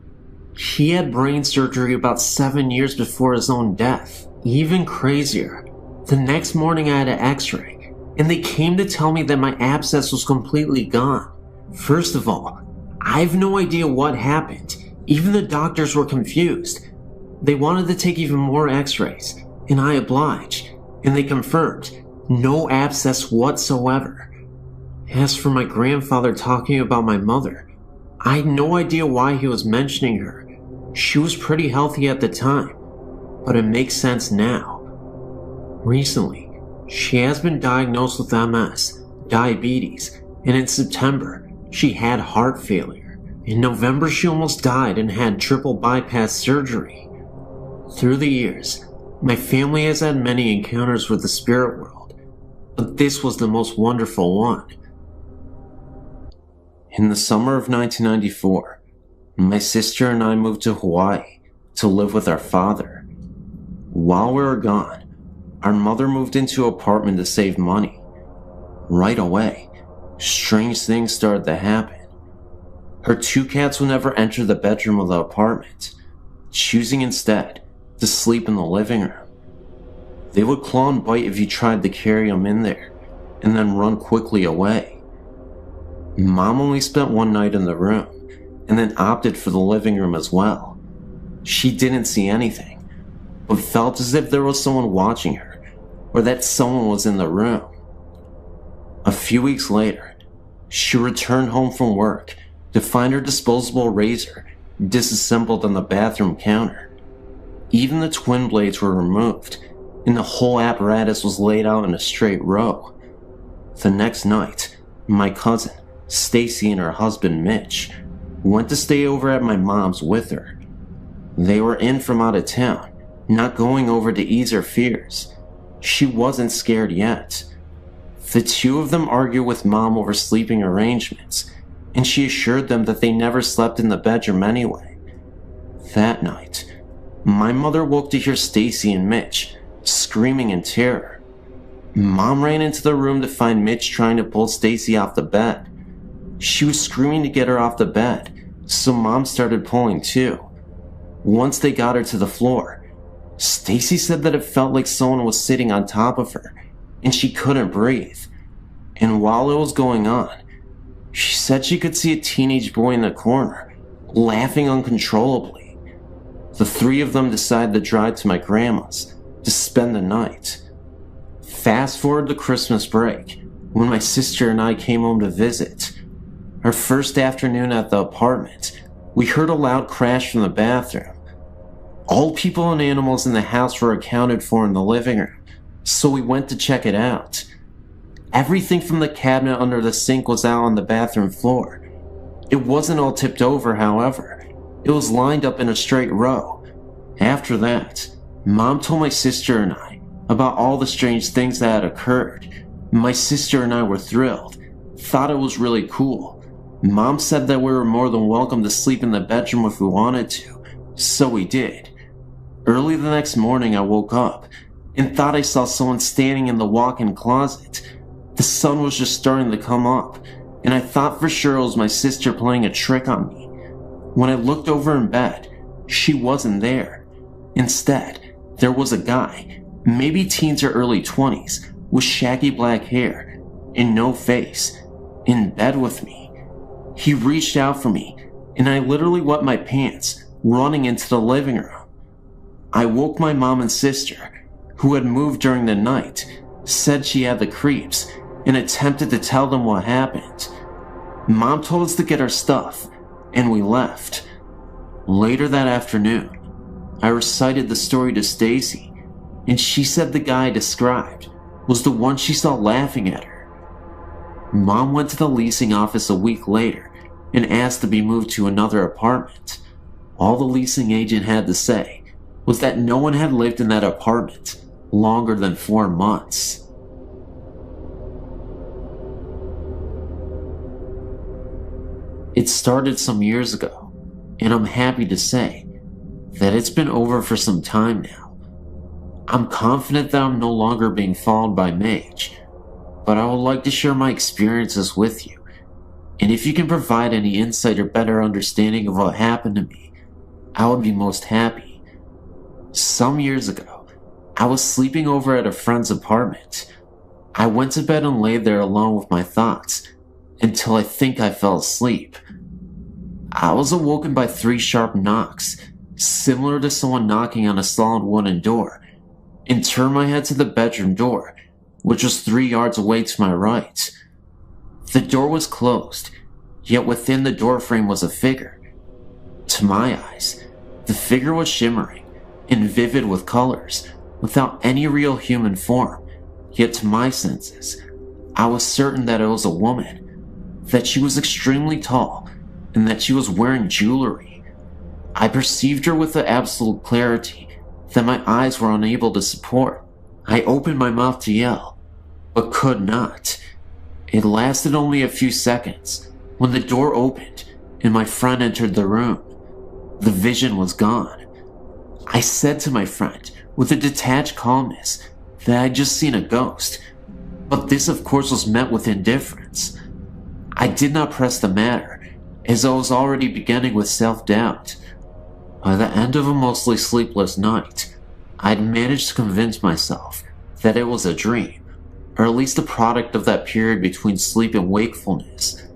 He had brain surgery about 7 years before his own death. Even crazier, the next morning I had an x-ray, and they came to tell me that my abscess was completely gone. First of all, I have no idea what happened. Even the doctors were confused. They wanted to take even more x-rays, and I obliged, and they confirmed no abscess whatsoever. As for my grandfather talking about my mother, I had no idea why he was mentioning her. She was pretty healthy at the time, but it makes sense now. Recently, she has been diagnosed with MS, diabetes, and in September, she had heart failure. In November, she almost died and had triple bypass surgery. Through the years, my family has had many encounters with the spirit world, but this was the most wonderful one. In the summer of 1994, my sister and I moved to Hawaii to live with our father. While we were gone, our mother moved into an apartment to save money. Right away, strange things started to happen. Her 2 cats would never enter the bedroom of the apartment, choosing instead to sleep in the living room. They would claw and bite if you tried to carry them in there, and then run quickly away. Mom only spent one night in the room, and then opted for the living room as well. She didn't see anything, but felt as if there was someone watching her, or that someone was in the room. A few weeks later, she returned home from work to find her disposable razor disassembled on the bathroom counter. Even the twin blades were removed, and the whole apparatus was laid out in a straight row. The next night, my cousin, Stacy, and her husband, Mitch, went to stay over at my mom's with her. They were in from out of town, not going over to ease her fears. She wasn't scared yet. The two of them argued with Mom over sleeping arrangements, and she assured them that they never slept in the bedroom anyway. That night, my mother woke to hear Stacy and Mitch screaming in terror. Mom ran into the room to find Mitch trying to pull Stacy off the bed. She was screaming to get her off the bed, so Mom started pulling too. Once they got her to the floor, Stacy said that it felt like someone was sitting on top of her, and she couldn't breathe. And while it was going on, she said she could see a teenage boy in the corner, laughing uncontrollably. The three of them decided to drive to my grandma's to spend the night. Fast forward to Christmas break, when my sister and I came home to visit. Our first afternoon at the apartment, we heard a loud crash from the bathroom. All people and animals in the house were accounted for in the living room, so we went to check it out. Everything from the cabinet under the sink was out on the bathroom floor. It wasn't all tipped over, however. It was lined up in a straight row. After that, Mom told my sister and I about all the strange things that had occurred. My sister and I were thrilled, thought it was really cool. Mom said that we were more than welcome to sleep in the bedroom if we wanted to, so we did. Early the next morning, I woke up and thought I saw someone standing in the walk-in closet. The sun was just starting to come up, and I thought for sure it was my sister playing a trick on me. When I looked over in bed, she wasn't there. Instead, there was a guy, maybe teens or early 20s, with shaggy black hair and no face, in bed with me. He reached out for me, and I literally wet my pants, running into the living room. I woke my mom and sister, who had moved during the night, said she had the creeps, and attempted to tell them what happened. Mom told us to get our stuff, and we left. Later that afternoon, I recited the story to Stacy, and she said the guy I described was the one she saw laughing at her. Mom went to the leasing office a week later and asked to be moved to another apartment. All the leasing agent had to say was that no one had lived in that apartment longer than 4 months. It started some years ago, and I'm happy to say that it's been over for some time now. I'm confident that I'm no longer being followed by Mage, but I would like to share my experiences with you, and if you can provide any insight or better understanding of what happened to me, I would be most happy. Some years ago, I was sleeping over at a friend's apartment. I went to bed and lay there alone with my thoughts until I think I fell asleep. I was awoken by 3 sharp knocks, similar to someone knocking on a solid wooden door, and turned my head to the bedroom door, which was 3 yards away to my right. The door was closed, yet within the doorframe was a figure. To my eyes, the figure was shimmering and vivid with colors, without any real human form, yet to my senses, I was certain that it was a woman, that she was extremely tall, and that she was wearing jewelry. I perceived her with the absolute clarity that my eyes were unable to support. I opened my mouth to yell, but could not. It lasted only a few seconds when the door opened and my friend entered the room. The vision was gone. I said to my friend with a detached calmness that I'd just seen a ghost, but this of course was met with indifference. I did not press the matter, as I was already beginning with self-doubt. By the end of a mostly sleepless night, I'd managed to convince myself that it was a dream, or at least a product of that period between sleep and wakefulness.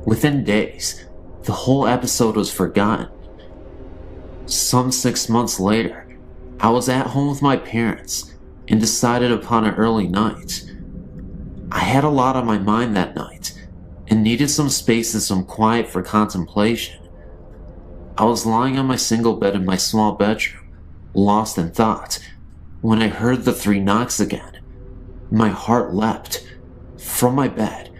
Within days, the whole episode was forgotten. Some 6 months later, I was at home with my parents and decided upon an early night. I had a lot on my mind that night and needed some space and some quiet for contemplation. I was lying on my single bed in my small bedroom, lost in thought, when I heard the 3 knocks again. My heart leapt. From my bed,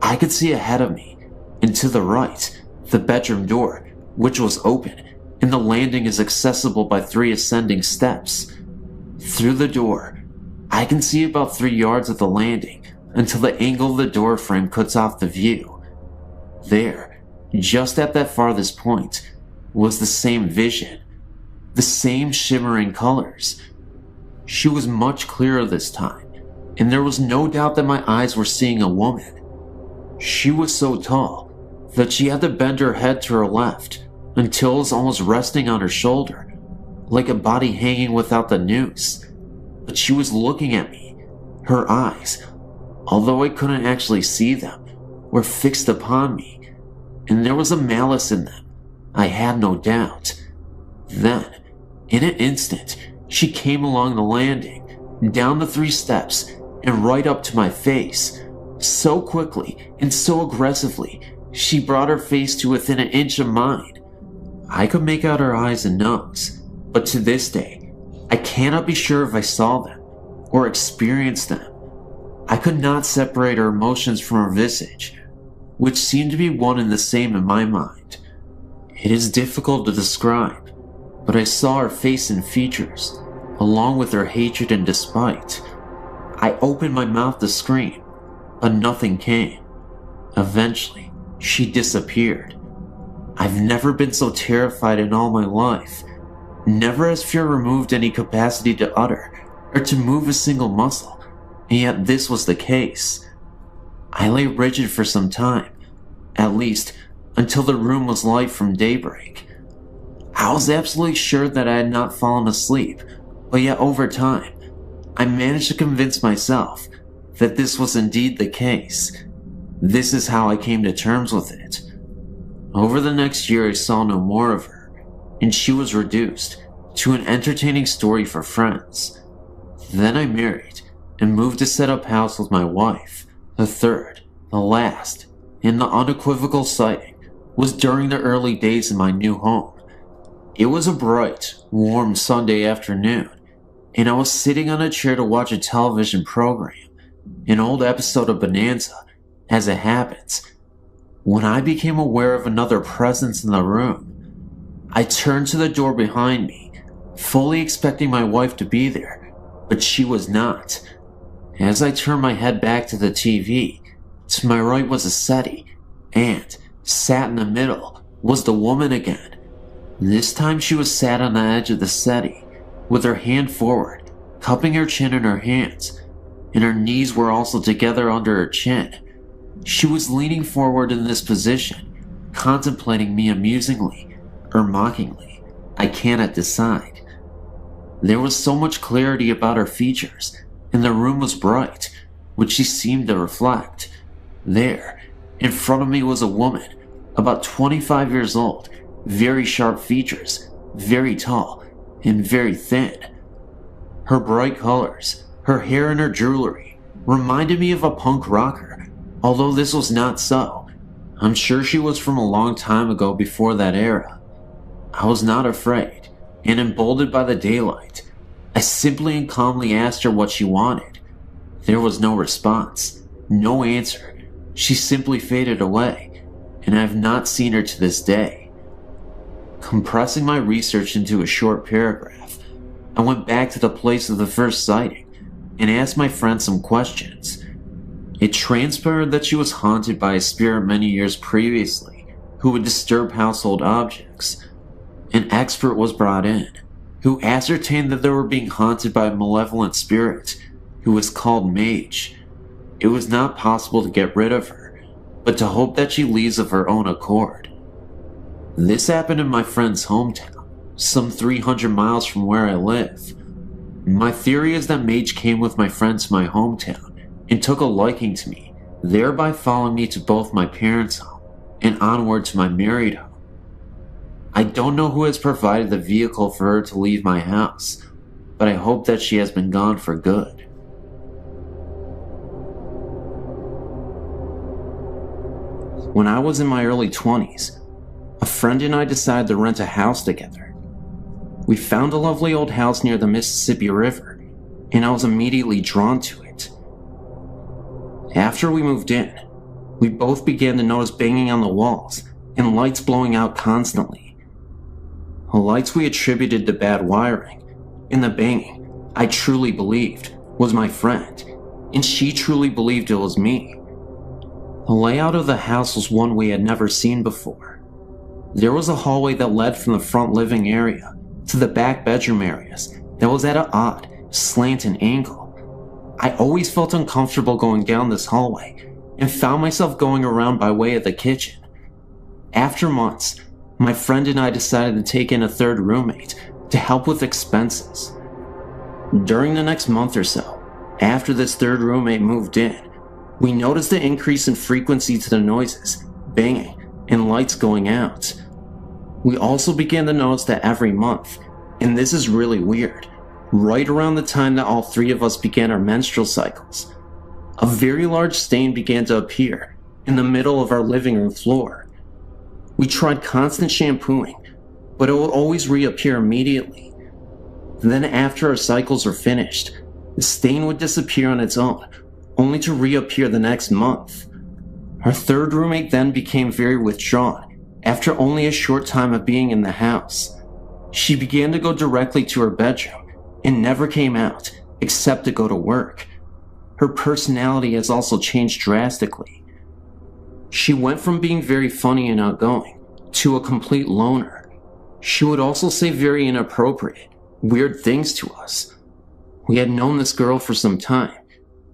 I could see ahead of me, and to the right, the bedroom door, which was open, and the landing is accessible by 3 ascending steps. Through the door, I can see about 3 yards of the landing until the angle of the door frame cuts off the view. There, just at that farthest point, was the same vision, the same shimmering colors. She was much clearer this time, and there was no doubt that my eyes were seeing a woman. She was so tall that she had to bend her head to her left until it was almost resting on her shoulder, like a body hanging without the noose. But she was looking at me. Her eyes, although I couldn't actually see them, were fixed upon me, and there was a malice in them, I had no doubt. Then, in an instant, she came along the landing, down the 3 steps, and right up to my face. So quickly and so aggressively, she brought her face to within an inch of mine. I could make out her eyes and nose, but to this day, I cannot be sure if I saw them or experienced them. I could not separate her emotions from her visage, which seemed to be one and the same in my mind. It is difficult to describe, but I saw her face and features, along with her hatred and despite. I opened my mouth to scream, but nothing came. Eventually, she disappeared. I've never been so terrified in all my life. Never has fear removed any capacity to utter or to move a single muscle, and yet this was the case. I lay rigid for some time, at least until the room was light from daybreak. I was absolutely sure that I had not fallen asleep, but yet over time, I managed to convince myself that this was indeed the case. This is how I came to terms with it. Over the next year, I saw no more of her, and she was reduced to an entertaining story for friends. Then I married and moved to set up house with my wife. The third, the last, and the unequivocal sighting was during the early days in my new home. It was a bright, warm Sunday afternoon, and I was sitting on a chair to watch a television program, an old episode of Bonanza, as it happens, when I became aware of another presence in the room. I turned to the door behind me, fully expecting my wife to be there, but she was not. As I turned my head back to the TV, to my right was a settee, and, sat in the middle, was the woman again. This time she was sat on the edge of the settee, with her hand forward, cupping her chin in her hands, and her knees were also together under her chin. She was leaning forward in this position, contemplating me amusingly, or mockingly. I cannot decide. There was so much clarity about her features, and the room was bright, which she seemed to reflect. There, in front of me was a woman, about 25 years old, very sharp features, very tall, and very thin. Her bright colors, her hair and her jewelry, reminded me of a punk rocker, although this was not so. I'm sure she was from a long time ago before that era. I was not afraid, and emboldened by the daylight, I simply and calmly asked her what she wanted. There was no response, no answer. She simply faded away, and I have not seen her to this day. Compressing my research into a short paragraph, I went back to the place of the first sighting and asked my friend some questions. It transpired that she was haunted by a spirit many years previously who would disturb household objects. An expert was brought in, who ascertained that they were being haunted by a malevolent spirit who was called Mage. It was not possible to get rid of her, but to hope that she leaves of her own accord. This happened in my friend's hometown, some 300 miles from where I live. My theory is that Mage came with my friend to my hometown and took a liking to me, thereby following me to both my parents' home and onward to my married home. I don't know who has provided the vehicle for her to leave my house, but I hope that she has been gone for good. When I was in my early 20s, a friend and I decided to rent a house together. We found a lovely old house near the Mississippi River, and I was immediately drawn to it. After we moved in, we both began to notice banging on the walls and lights blowing out constantly. The lights we attributed to bad wiring, and the banging, I truly believed, was my friend, and she truly believed it was me. The layout of the house was one we had never seen before. There was a hallway that led from the front living area to the back bedroom areas that was at an odd, slanted angle. I always felt uncomfortable going down this hallway and found myself going around by way of the kitchen. After months, my friend and I decided to take in a third roommate to help with expenses. During the next month or so, after this third roommate moved in, we noticed an increase in frequency to the noises, banging, and lights going out. We also began to notice that every month, and this is really weird, right around the time that all three of us began our menstrual cycles, a very large stain began to appear in the middle of our living room floor. We tried constant shampooing, but it would always reappear immediately. Then after our cycles were finished, the stain would disappear on its own, only to reappear the next month. Our third roommate then became very withdrawn after only a short time of being in the house. She began to go directly to her bedroom and never came out except to go to work. Her personality has also changed drastically. She went from being very funny and outgoing to a complete loner. She would also say very inappropriate, weird things to us. We had known this girl for some time,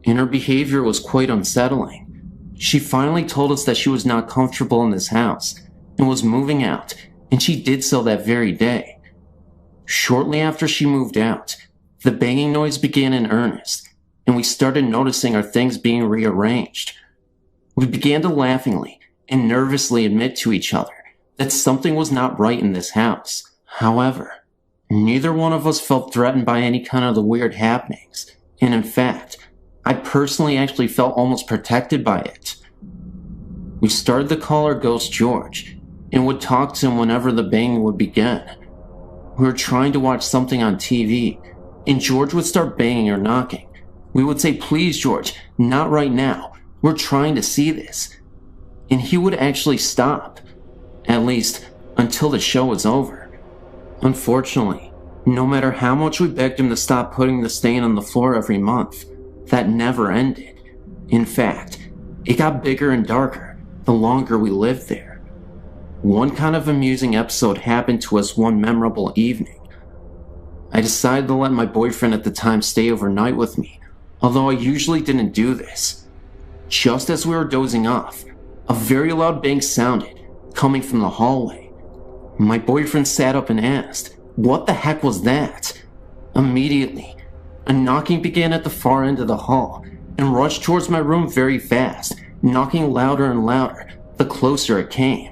and her behavior was quite unsettling. She finally told us that she was not comfortable in this house and was moving out, and she did so that very day. Shortly after she moved out, the banging noise began in earnest, and we started noticing our things being rearranged. We began to laughingly and nervously admit to each other that something was not right in this house. However, neither one of us felt threatened by any kind of the weird happenings, and in fact, I personally actually felt almost protected by it. We started to call our ghost George, and would talk to him whenever the banging would begin. We were trying to watch something on TV, and George would start banging or knocking. We would say, "Please, George, not right now. We're trying to see this." And he would actually stop, at least until the show was over. Unfortunately, no matter how much we begged him to stop putting the stain on the floor every month, that never ended. In fact, it got bigger and darker the longer we lived there. One kind of amusing episode happened to us one memorable evening. I decided to let my boyfriend at the time stay overnight with me, although I usually didn't do this. Just as we were dozing off, a very loud bang sounded, coming from the hallway. My boyfriend sat up and asked, "What the heck was that?" Immediately, a knocking began at the far end of the hall and rushed towards my room very fast, knocking louder and louder the closer it came.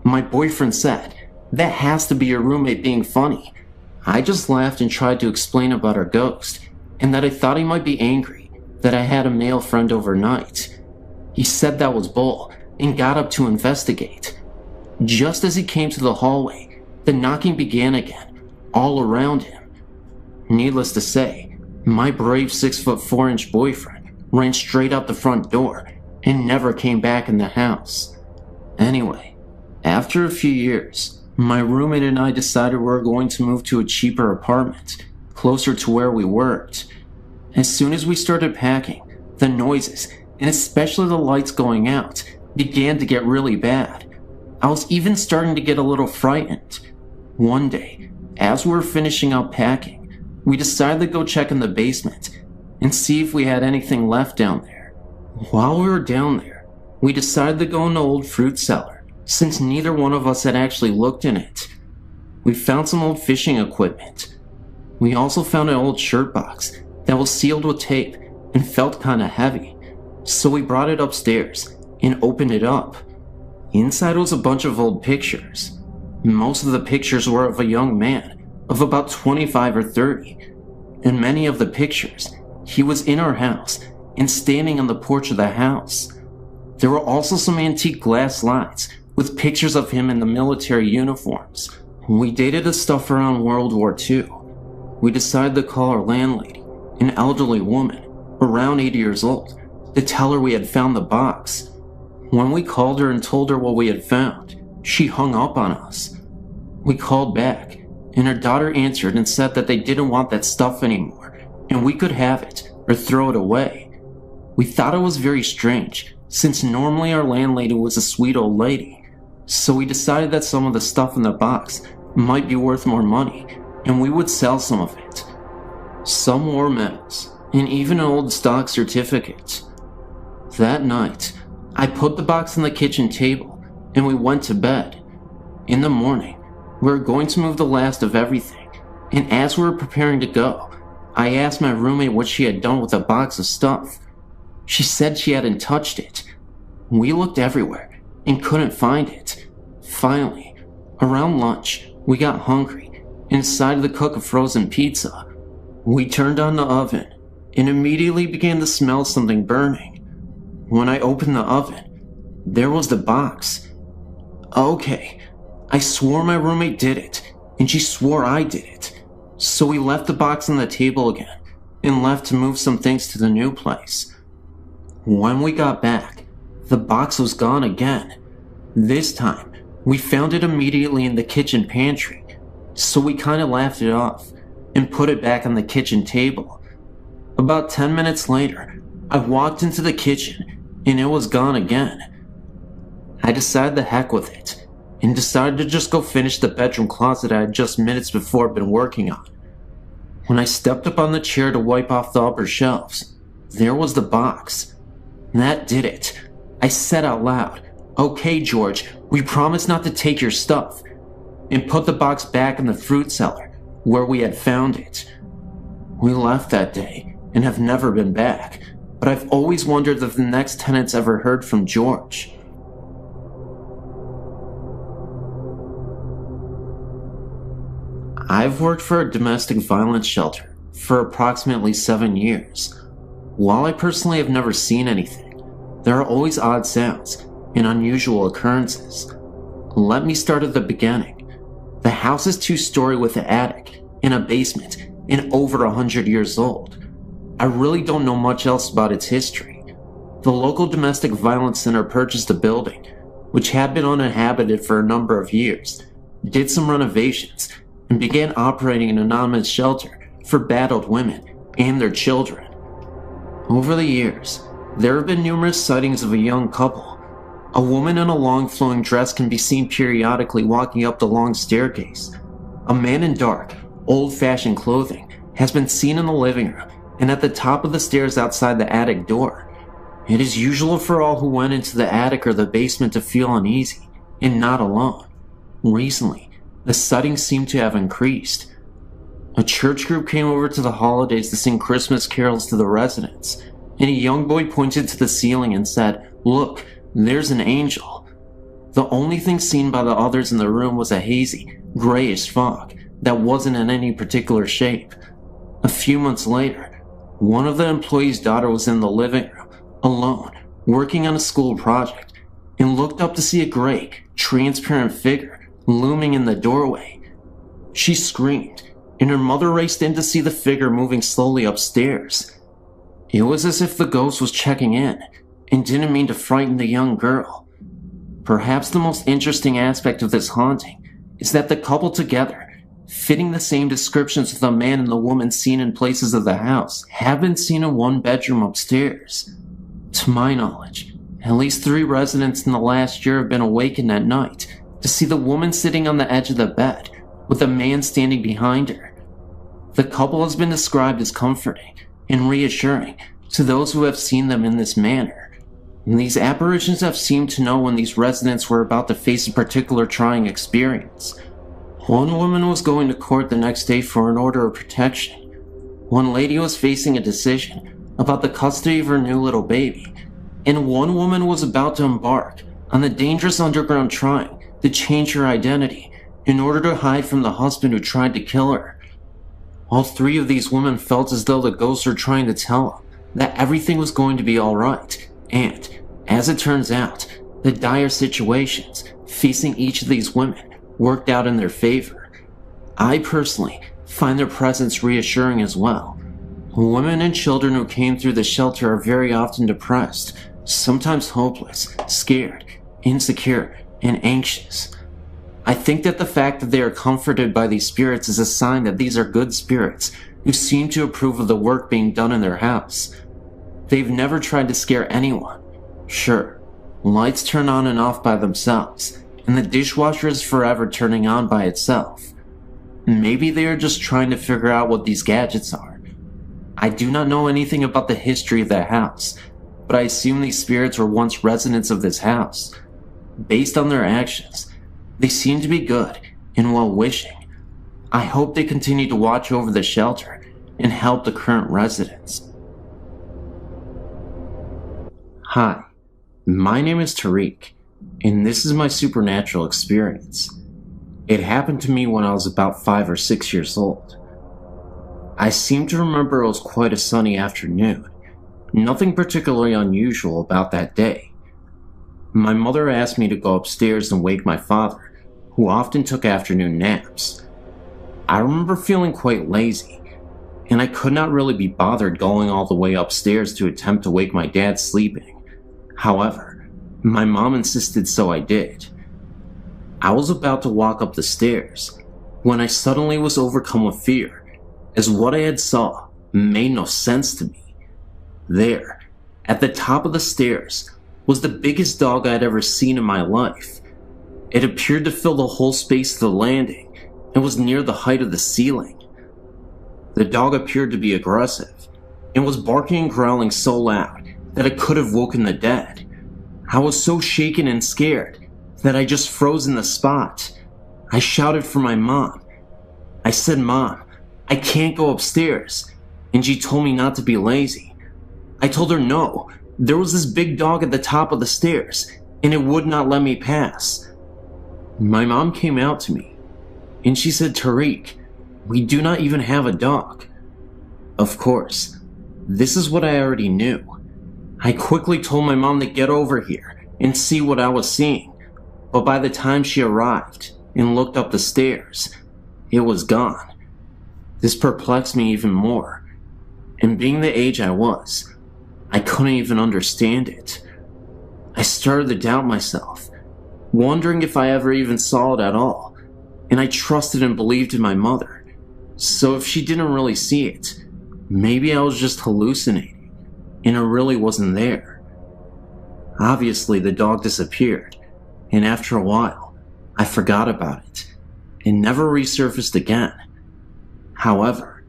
My boyfriend said, "That has to be your roommate being funny." I just laughed and tried to explain about our ghost, and that I thought he might be angry that I had a male friend overnight. He said that was bull and got up to investigate. Just as he came to the hallway, the knocking began again, all around him. Needless to say, my brave 6'4" boyfriend ran straight out the front door and never came back in the house. Anyway, after a few years, my roommate and I decided we were going to move to a cheaper apartment, closer to where we worked. As soon as we started packing, the noises, and especially the lights going out, began to get really bad. I was even starting to get a little frightened. One day, as we were finishing up packing, we decided to go check in the basement and see if we had anything left down there. While we were down there, we decided to go in the old fruit cellar, since neither one of us had actually looked in it. We found some old fishing equipment. We also found an old shirt box that was sealed with tape and felt kinda heavy, so we brought it upstairs and opened it up. Inside was a bunch of old pictures. Most of the pictures were of a young man of about 25 or 30. In many of the pictures, he was in our house and standing on the porch of the house. There were also some antique glass slides with pictures of him in the military uniforms. We dated the stuff around World War II. We decided to call our landlady, an elderly woman, around 80 years old, to tell her we had found the box. When we called her and told her what we had found, she hung up on us. We called back, and her daughter answered and said that they didn't want that stuff anymore, and we could have it or throw it away. We thought it was very strange, since normally our landlady was a sweet old lady, so we decided that some of the stuff in the box might be worth more money, and we would sell some of it. Some wore medals, and even an old stock certificate. That night, I put the box on the kitchen table, and we went to bed. In the morning, we were going to move the last of everything, and as we were preparing to go, I asked my roommate what she had done with the box of stuff. She said she hadn't touched it. We looked everywhere and couldn't find it. Finally, around lunch, we got hungry and decided to cook a frozen pizza. We turned on the oven and immediately began to smell something burning. When I opened the oven, there was the box. Okay, I swore my roommate did it, and she swore I did it. So we left the box on the table again and left to move some things to the new place. When we got back, the box was gone again. This time, we found it immediately in the kitchen pantry, so we kinda laughed it off and put it back on the kitchen table. About 10 minutes later, I walked into the kitchen and it was gone again. I decided the heck with it and decided to just go finish the bedroom closet I had just minutes before been working on. When I stepped up on the chair to wipe off the upper shelves, there was the box. That did it. I said out loud, "Okay, George, we promise not to take your stuff," and put the box back in the fruit cellar where we had found it. We left that day and have never been back, but I've always wondered if the next tenants ever heard from George. I've worked for a domestic violence shelter for approximately 7 years. While I personally have never seen anything, there are always odd sounds and unusual occurrences. Let me start at the beginning. The house is 2-story with an attic and a basement and over 100 years old. I really don't know much else about its history. The local domestic violence center purchased the building, which had been uninhabited for a number of years, did some renovations, and began operating an anonymous shelter for battered women and their children. Over the years, there have been numerous sightings of a young couple. A woman in a long flowing dress can be seen periodically walking up the long staircase. A man in dark, old-fashioned clothing has been seen in the living room and at the top of the stairs outside the attic door. It is usual for all who went into the attic or the basement to feel uneasy and not alone. Recently, the sightings seem to have increased. A church group came over to the holidays to sing Christmas carols to the residents, and a young boy pointed to the ceiling and said, "Look, there's an angel." The only thing seen by the others in the room was a hazy, grayish fog that wasn't in any particular shape. A few months later, one of the employees' daughter was in the living room, alone, working on a school project, and looked up to see a gray, transparent figure looming in the doorway. She screamed, and her mother raced in to see the figure moving slowly upstairs. It was as if the ghost was checking in, and didn't mean to frighten the young girl. Perhaps the most interesting aspect of this haunting is that the couple together, fitting the same descriptions of the man and the woman seen in places of the house, have been seen in one bedroom upstairs. To my knowledge, at least 3 residents in the last year have been awakened at night to see the woman sitting on the edge of the bed with a man standing behind her. The couple has been described as comforting and reassuring to those who have seen them in this manner. And these apparitions have seemed to know when these residents were about to face a particular trying experience. One woman was going to court the next day for an order of protection. One lady was facing a decision about the custody of her new little baby, and one woman was about to embark on the dangerous underground trying to change her identity in order to hide from the husband who tried to kill her. All three of these women felt as though the ghosts were trying to tell them that everything was going to be alright, and, as it turns out, the dire situations facing each of these women worked out in their favor. I personally find their presence reassuring as well. Women and children who came through the shelter are very often depressed, sometimes hopeless, scared, insecure, and anxious. I think that the fact that they are comforted by these spirits is a sign that these are good spirits who seem to approve of the work being done in their house. They've never tried to scare anyone. Sure, lights turn on and off by themselves, and the dishwasher is forever turning on by itself. Maybe they are just trying to figure out what these gadgets are. I do not know anything about the history of the house, but I assume these spirits were once residents of this house. Based on their actions, they seem to be good and well-wishing. I hope they continue to watch over the shelter and help the current residents. Hi, my name is Tariq, and this is my supernatural experience. It happened to me when I was about 5 or 6 years old. I seem to remember it was quite a sunny afternoon. Nothing particularly unusual about that day. My mother asked me to go upstairs and wake my father, who often took afternoon naps. I remember feeling quite lazy, and I could not really be bothered going all the way upstairs to attempt to wake my dad sleeping. However, my mom insisted, so I did. I was about to walk up the stairs when I suddenly was overcome with fear, as what I had saw made no sense to me. There, at the top of the stairs, was the biggest dog I had ever seen in my life. It appeared to fill the whole space of the landing and was near the height of the ceiling. The dog appeared to be aggressive and was barking and growling so loud that it could have woken the dead. I was so shaken and scared that I just froze in the spot. I shouted for my mom. I said, "Mom, I can't go upstairs," and she told me not to be lazy. I told her no, there was this big dog at the top of the stairs, and it would not let me pass. My mom came out to me, and she said, "Tariq, we do not even have a dog." Of course, this is what I already knew. I quickly told my mom to get over here and see what I was seeing, but by the time she arrived and looked up the stairs, it was gone. This perplexed me even more, and being the age I was, I couldn't even understand it. I started to doubt myself, wondering if I ever even saw it at all, and I trusted and believed in my mother. So if she didn't really see it, maybe I was just hallucinating, and it really wasn't there. Obviously, the dog disappeared, and after a while, I forgot about it, and never resurfaced again. However,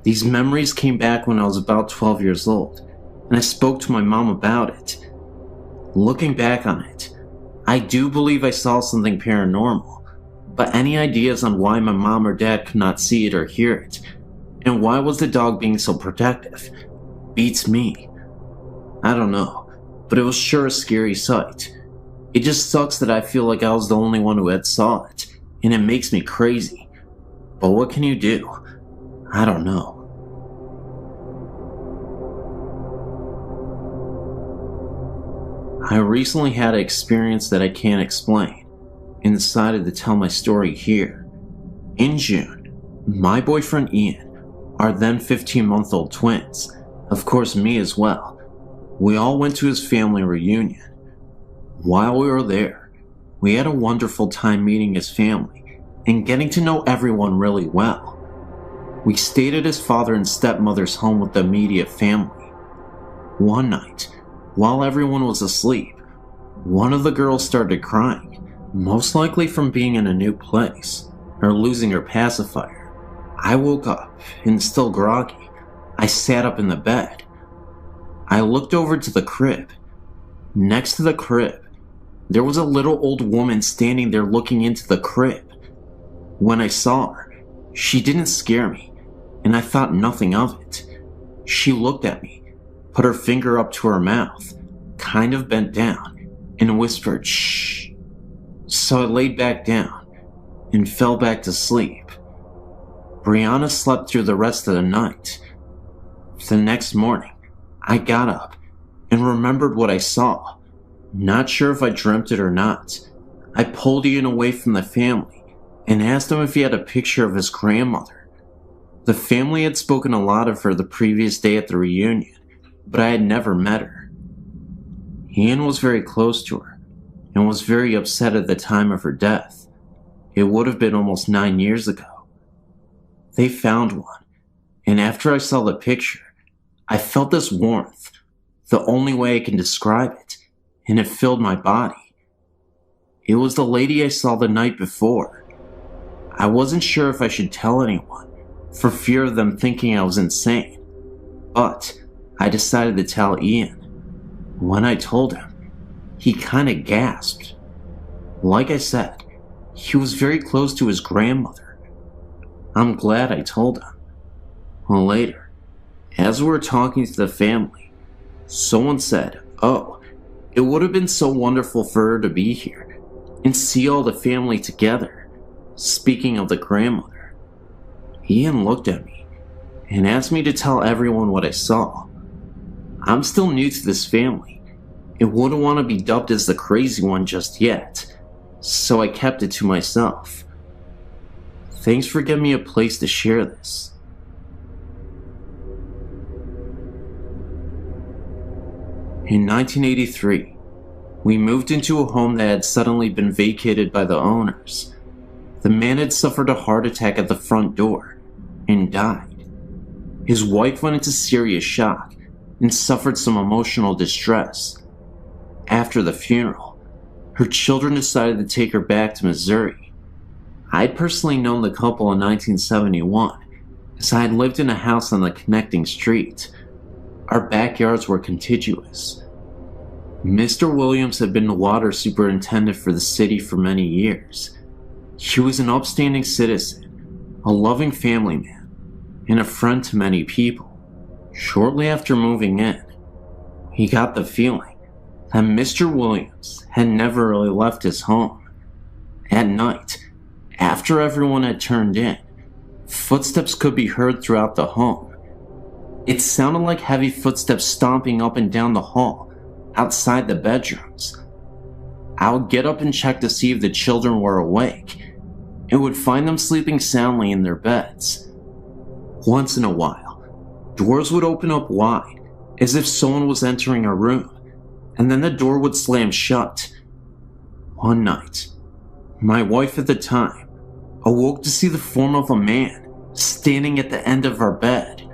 these memories came back when I was about 12 years old, and I spoke to my mom about it. Looking back on it, I do believe I saw something paranormal, but any ideas on why my mom or dad could not see it or hear it, and why was the dog being so protective, beats me. I don't know, but it was sure a scary sight. It just sucks that I feel like I was the only one who had saw it, and it makes me crazy. But what can you do? I don't know. I recently had an experience that I can't explain, and decided to tell my story here. In June, my boyfriend Ian, our then 15-month-old twins, of course me as well, we all went to his family reunion. While we were there, we had a wonderful time meeting his family and getting to know everyone really well. We stayed at his father and stepmother's home with the immediate family. One night, while everyone was asleep, one of the girls started crying, most likely from being in a new place or losing her pacifier. I woke up, and still groggy, I sat up in the bed. I looked over to the crib. Next to the crib, there was a little old woman standing there looking into the crib. When I saw her, she didn't scare me, and I thought nothing of it. She looked at me put her finger up to her mouth, kind of bent down, and whispered, "Shh." So I laid back down and fell back to sleep. Brianna slept through the rest of the night. The next morning, I got up and remembered what I saw. Not sure if I dreamt it or not. I pulled Ian away from the family and asked him if he had a picture of his grandmother. The family had spoken a lot of her the previous day at the reunion, but I had never met her. Ian was very close to her and was very upset at the time of her death. It would have been almost 9 years ago. They found one, and after I saw the picture, I felt this warmth, the only way I can describe it, and it filled my body. It was the lady I saw the night before. I wasn't sure if I should tell anyone, for fear of them thinking I was insane, but I decided to tell Ian. When I told him, he kinda gasped. Like I said, he was very close to his grandmother. I'm glad I told him. Well, later, as we were talking to the family, someone said, "Oh, it would have been so wonderful for her to be here and see all the family together." Speaking of the grandmother, Ian looked at me and asked me to tell everyone what I saw. I'm still new to this family and wouldn't want to be dubbed as the crazy one just yet, so I kept it to myself. Thanks for giving me a place to share this. In 1983, we moved into a home that had suddenly been vacated by the owners. The man had suffered a heart attack at the front door and died. His wife went into serious shock and suffered some emotional distress. After the funeral, her children decided to take her back to Missouri. I'd personally known the couple in 1971, as I had lived in a house on the connecting street. Our backyards were contiguous. Mr. Williams had been the water superintendent for the city for many years. He was an upstanding citizen, a loving family man, and a friend to many people. Shortly after moving in, he got the feeling that Mr. Williams had never really left his home. At night, after everyone had turned in, footsteps could be heard throughout the home. It sounded like heavy footsteps stomping up and down the hall, outside the bedrooms. I would get up and check to see if the children were awake, and would find them sleeping soundly in their beds. Once in a while, doors would open up wide, as if someone was entering a room, and then the door would slam shut. One night, my wife at the time awoke to see the form of a man standing at the end of our bed.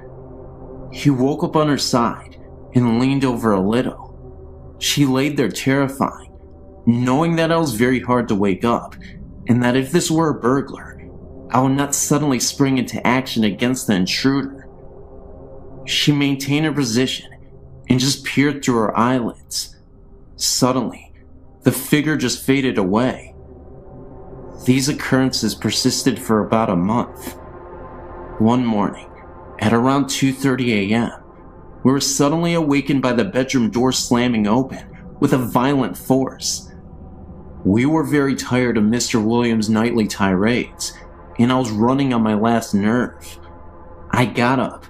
He woke up on her side and leaned over a little. She laid there terrifying, knowing that I was very hard to wake up, and that if this were a burglar, I would not suddenly spring into action against the intruder. She maintained her position and just peered through her eyelids. Suddenly, the figure just faded away. These occurrences persisted for about a month. One morning, at around 2:30 a.m., we were suddenly awakened by the bedroom door slamming open with a violent force. We were very tired of Mr. Williams' nightly tirades, and I was running on my last nerve. I got up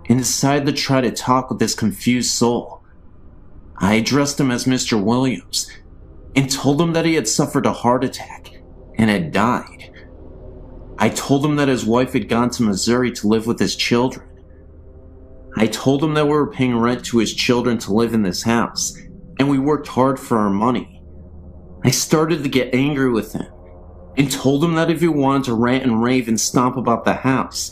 and decided to try to talk with this confused soul. I addressed him as Mr. Williams and told him that he had suffered a heart attack and had died. I told him that his wife had gone to Missouri to live with his children. I told him that we were paying rent to his children to live in this house, and we worked hard for our money. I started to get angry with him, and told him that if he wanted to rant and rave and stomp about the house,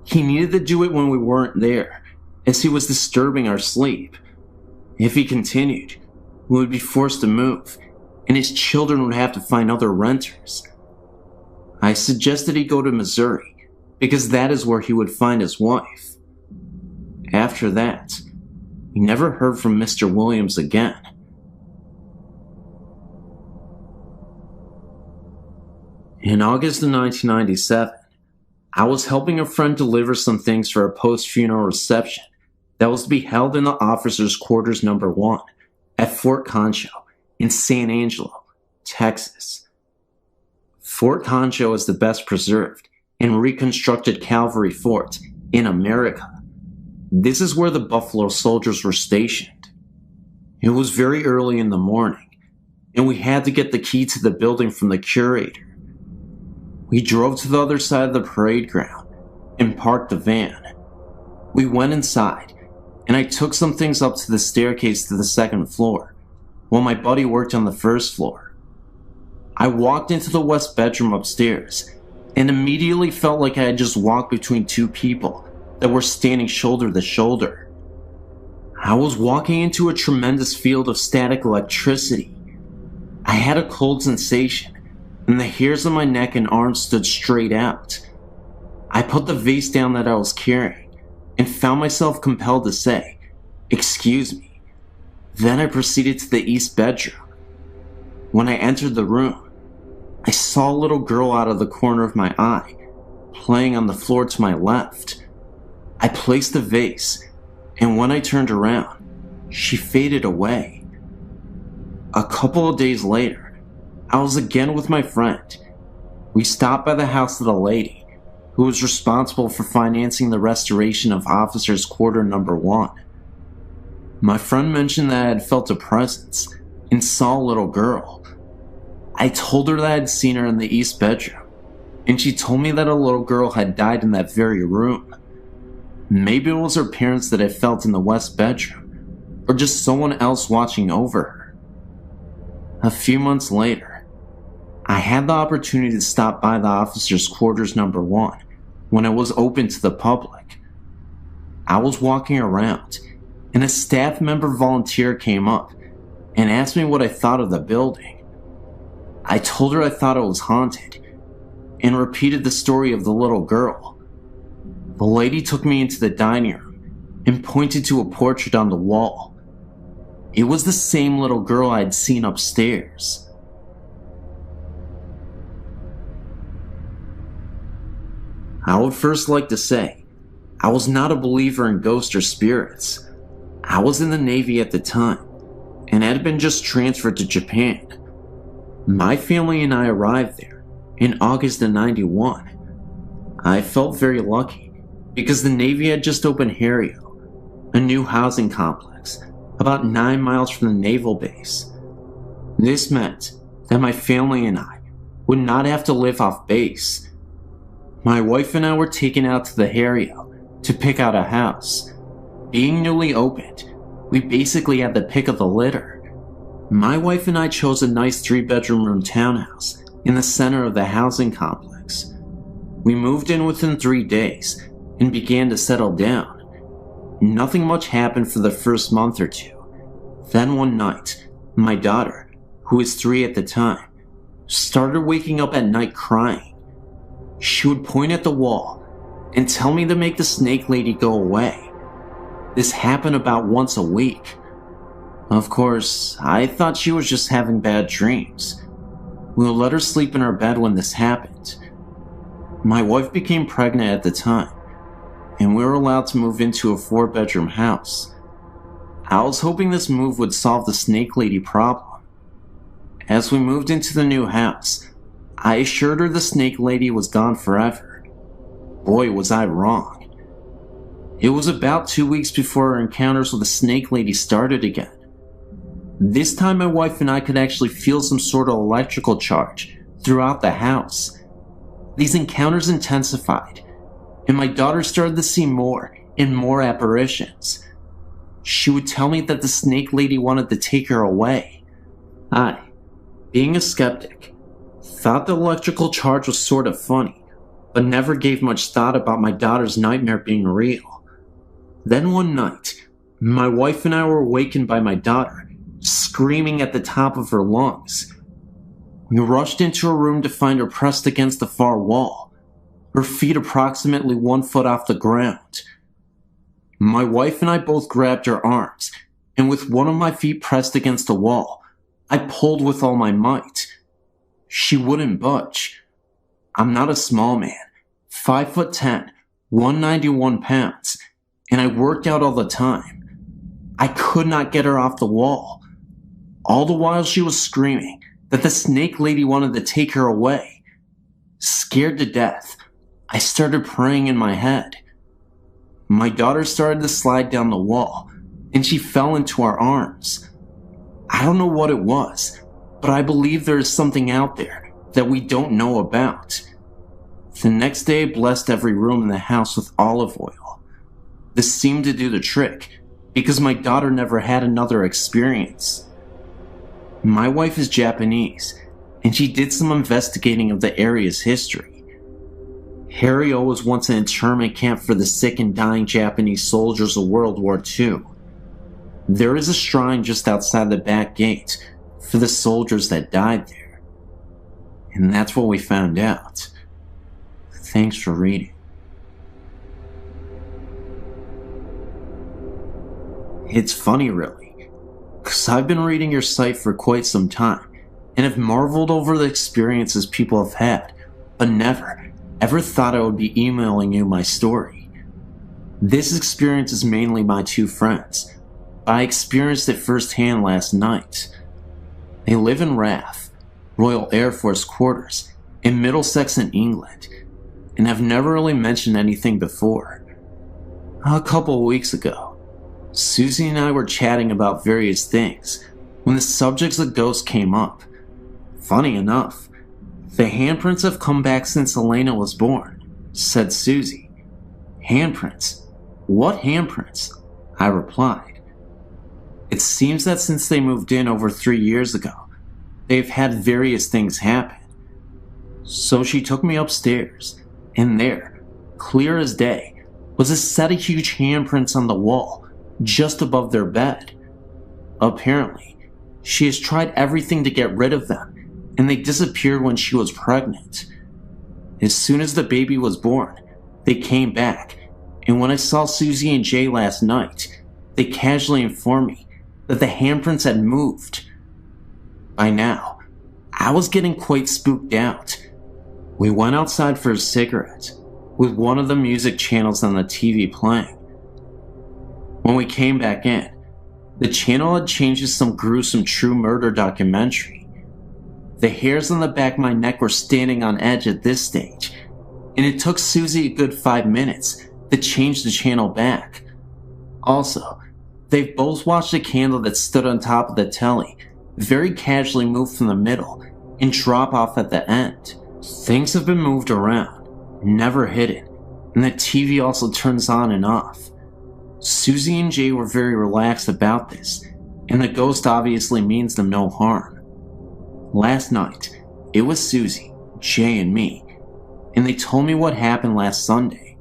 he needed to do it when we weren't there, as he was disturbing our sleep. If he continued, we would be forced to move, and his children would have to find other renters. I suggested he go to Missouri, because that is where he would find his wife. After that, we never heard from Mr. Williams again. In August of 1997, I was helping a friend deliver some things for a post-funeral reception that was to be held in the officers' quarters number 1 at Fort Concho in San Angelo, Texas. Fort Concho is the best preserved and reconstructed cavalry fort in America. This is where the Buffalo Soldiers were stationed. It was very early in the morning, and we had to get the key to the building from the curator. We drove to the other side of the parade ground and parked the van. We went inside, and I took some things up to the staircase to the second floor, while my buddy worked on the first floor. I walked into the west bedroom upstairs, and immediately felt like I had just walked between two people that were standing shoulder to shoulder. I was walking into a tremendous field of static electricity. I had a cold sensation, and the hairs on my neck and arms stood straight out. I put the vase down that I was carrying, and found myself compelled to say, "Excuse me." Then I proceeded to the east bedroom. When I entered the room, I saw a little girl out of the corner of my eye, playing on the floor to my left. I placed the vase, and when I turned around, she faded away. A couple of days later, I was again with my friend. We stopped by the house of the lady who was responsible for financing the restoration of officers' quarter number 1. My friend mentioned that I had felt a presence and saw a little girl. I told her that I had seen her in the east bedroom, and she told me that a little girl had died in that very room. Maybe it was her parents that I felt in the west bedroom, or just someone else watching over her. A few months later, I had the opportunity to stop by the officers' quarters number 1 when it was open to the public. I was walking around, and a staff member volunteer came up and asked me what I thought of the building. I told her I thought it was haunted, and repeated the story of the little girl. The lady took me into the dining room and pointed to a portrait on the wall. It was the same little girl I had seen upstairs. I would first like to say, I was not a believer in ghosts or spirits. I was in the Navy at the time, and had been just transferred to Japan. My family and I arrived there in August of '91. I felt very lucky, because the Navy had just opened Harriet, a new housing complex about 9 miles from the naval base. This meant that my family and I would not have to live off base. My wife and I were taken out to the Harriet to pick out a house. Being newly opened, we basically had the pick of the litter. My wife and I chose a nice 3-bedroom room townhouse in the center of the housing complex. We moved in within 3 days and began to settle down. Nothing much happened for the first month or two. Then one night, my daughter, who was 3 at the time, started waking up at night crying. She would point at the wall and tell me to make the snake lady go away. This happened about once a week. Of course, I thought she was just having bad dreams. We would let her sleep in her bed when this happened. My wife became pregnant at the time, and we were allowed to move into a 4-bedroom house. I was hoping this move would solve the snake lady problem. As we moved into the new house, I assured her the snake lady was gone forever. Boy, was I wrong. It was about 2 weeks before our encounters with the snake lady started again. This time my wife and I could actually feel some sort of electrical charge throughout the house. These encounters intensified, and my daughter started to see more and more apparitions. She would tell me that the snake lady wanted to take her away. I, being a skeptic, thought the electrical charge was sort of funny, but never gave much thought about my daughter's nightmare being real. Then one night, my wife and I were awakened by my daughter screaming at the top of her lungs. We rushed into her room to find her pressed against the far wall, her feet approximately 1 foot off the ground. My wife and I both grabbed her arms, and with one of my feet pressed against the wall, I pulled with all my might. She wouldn't budge. I'm not a small man, 5'10", 191 pounds, and I worked out all the time. I could not get her off the wall. All the while she was screaming that the snake lady wanted to take her away. Scared to death, I started praying in my head. My daughter started to slide down the wall, and she fell into our arms. I don't know what it was, but I believe there is something out there that we don't know about. The next day, I blessed every room in the house with olive oil. This seemed to do the trick, because my daughter never had another experience. My wife is Japanese, and she did some investigating of the area's history. Harrio was once an internment camp for the sick and dying Japanese soldiers of World War II. There is a shrine just outside the back gate for the soldiers that died there. And that's what we found out. Thanks for reading. It's funny, really, because I've been reading your site for quite some time and have marveled over the experiences people have had, but never, ever thought I would be emailing you my story. This experience is mainly my two friends, but I experienced it firsthand last night. They live in RAF, Royal Air Force Quarters, in Middlesex in England, and have never really mentioned anything before. A couple of weeks ago, Susie and I were chatting about various things when the subjects of ghosts came up. Funny enough, the handprints have come back since Elena was born, said Susie. Handprints? What handprints? I replied. It seems that since they moved in over 3 years ago, they've had various things happen. So she took me upstairs, and there, clear as day, was a set of huge handprints on the wall, just above their bed. Apparently, she has tried everything to get rid of them, and they disappeared when she was pregnant. As soon as the baby was born, they came back, and when I saw Susie and Jay last night, they casually informed me that the handprints had moved. By now, I was getting quite spooked out. We went outside for a cigarette, with one of the music channels on the TV playing. When we came back in, the channel had changed to some gruesome true murder documentary. The hairs on the back of my neck were standing on edge at this stage, and it took Susie a good 5 minutes to change the channel back. Also, they've both watched a candle that stood on top of the telly very casually move from the middle and drop off at the end. Things have been moved around, never hidden, and the TV also turns on and off. Susie and Jay were very relaxed about this, and the ghost obviously means them no harm. Last night, it was Susie, Jay, and me, and they told me what happened last Sunday.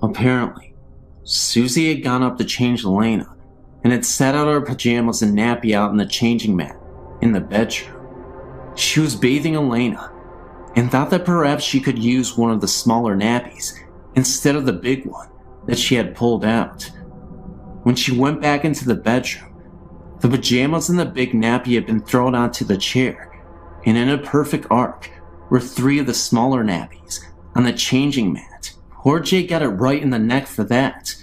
Apparently, Susie had gone up to change Elena and had set out her pajamas and nappy out in the changing mat in the bedroom. She was bathing Elena and thought that perhaps she could use one of the smaller nappies instead of the big one that she had pulled out. When she went back into the bedroom, the pajamas and the big nappy had been thrown onto the chair, and in a perfect arc were 3 of the smaller nappies on the changing mat. Poor Jay got it right in the neck for that,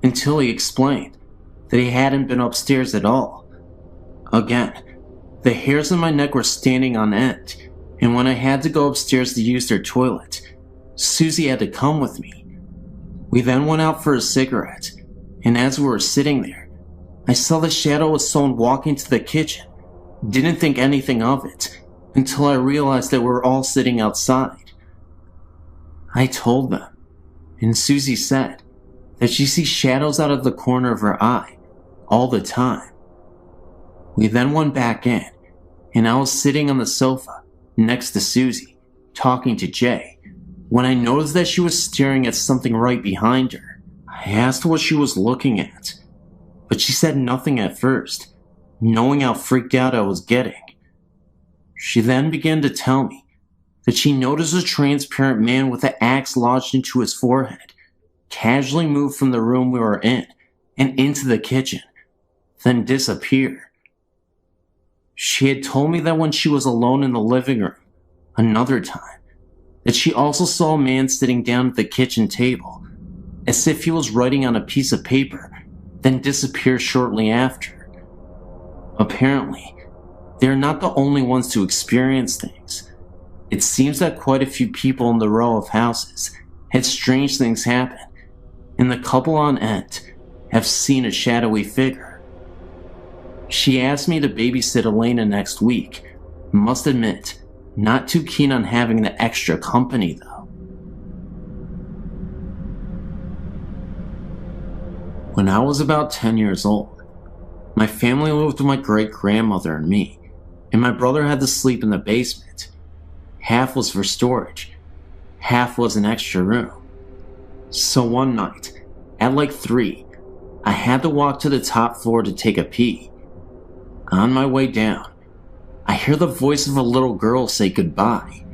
until he explained that he hadn't been upstairs at all. Again, the hairs on my neck were standing on end, and when I had to go upstairs to use their toilet, Susie had to come with me. We then went out for a cigarette, and as we were sitting there, I saw the shadow of someone walking to the kitchen. Didn't think anything of it, until I realized that we were all sitting outside. I told them, and Susie said that she sees shadows out of the corner of her eye all the time. We then went back in, and I was sitting on the sofa next to Susie, talking to Jay, when I noticed that she was staring at something right behind her. I asked what she was looking at, but she said nothing at first, knowing how freaked out I was getting. She then began to tell me that she noticed a transparent man with an axe lodged into his forehead casually move from the room we were in and into the kitchen, then disappear. She had told me that when she was alone in the living room, another time, that she also saw a man sitting down at the kitchen table, as if he was writing on a piece of paper, then disappeared shortly after. Apparently, they're not the only ones to experience things. It seems that quite a few people in the row of houses had strange things happen, and the couple on end have seen a shadowy figure. She asked me to babysit Elena next week. Must admit, not too keen on having the extra company though. When I was about 10 years old, my family lived with my great-grandmother and me, and my brother had to sleep in the basement. Half was for storage, half was an extra room. So one night, at like 3, I had to walk to the top floor to take a pee. On my way down, I hear the voice of a little girl say goodbye.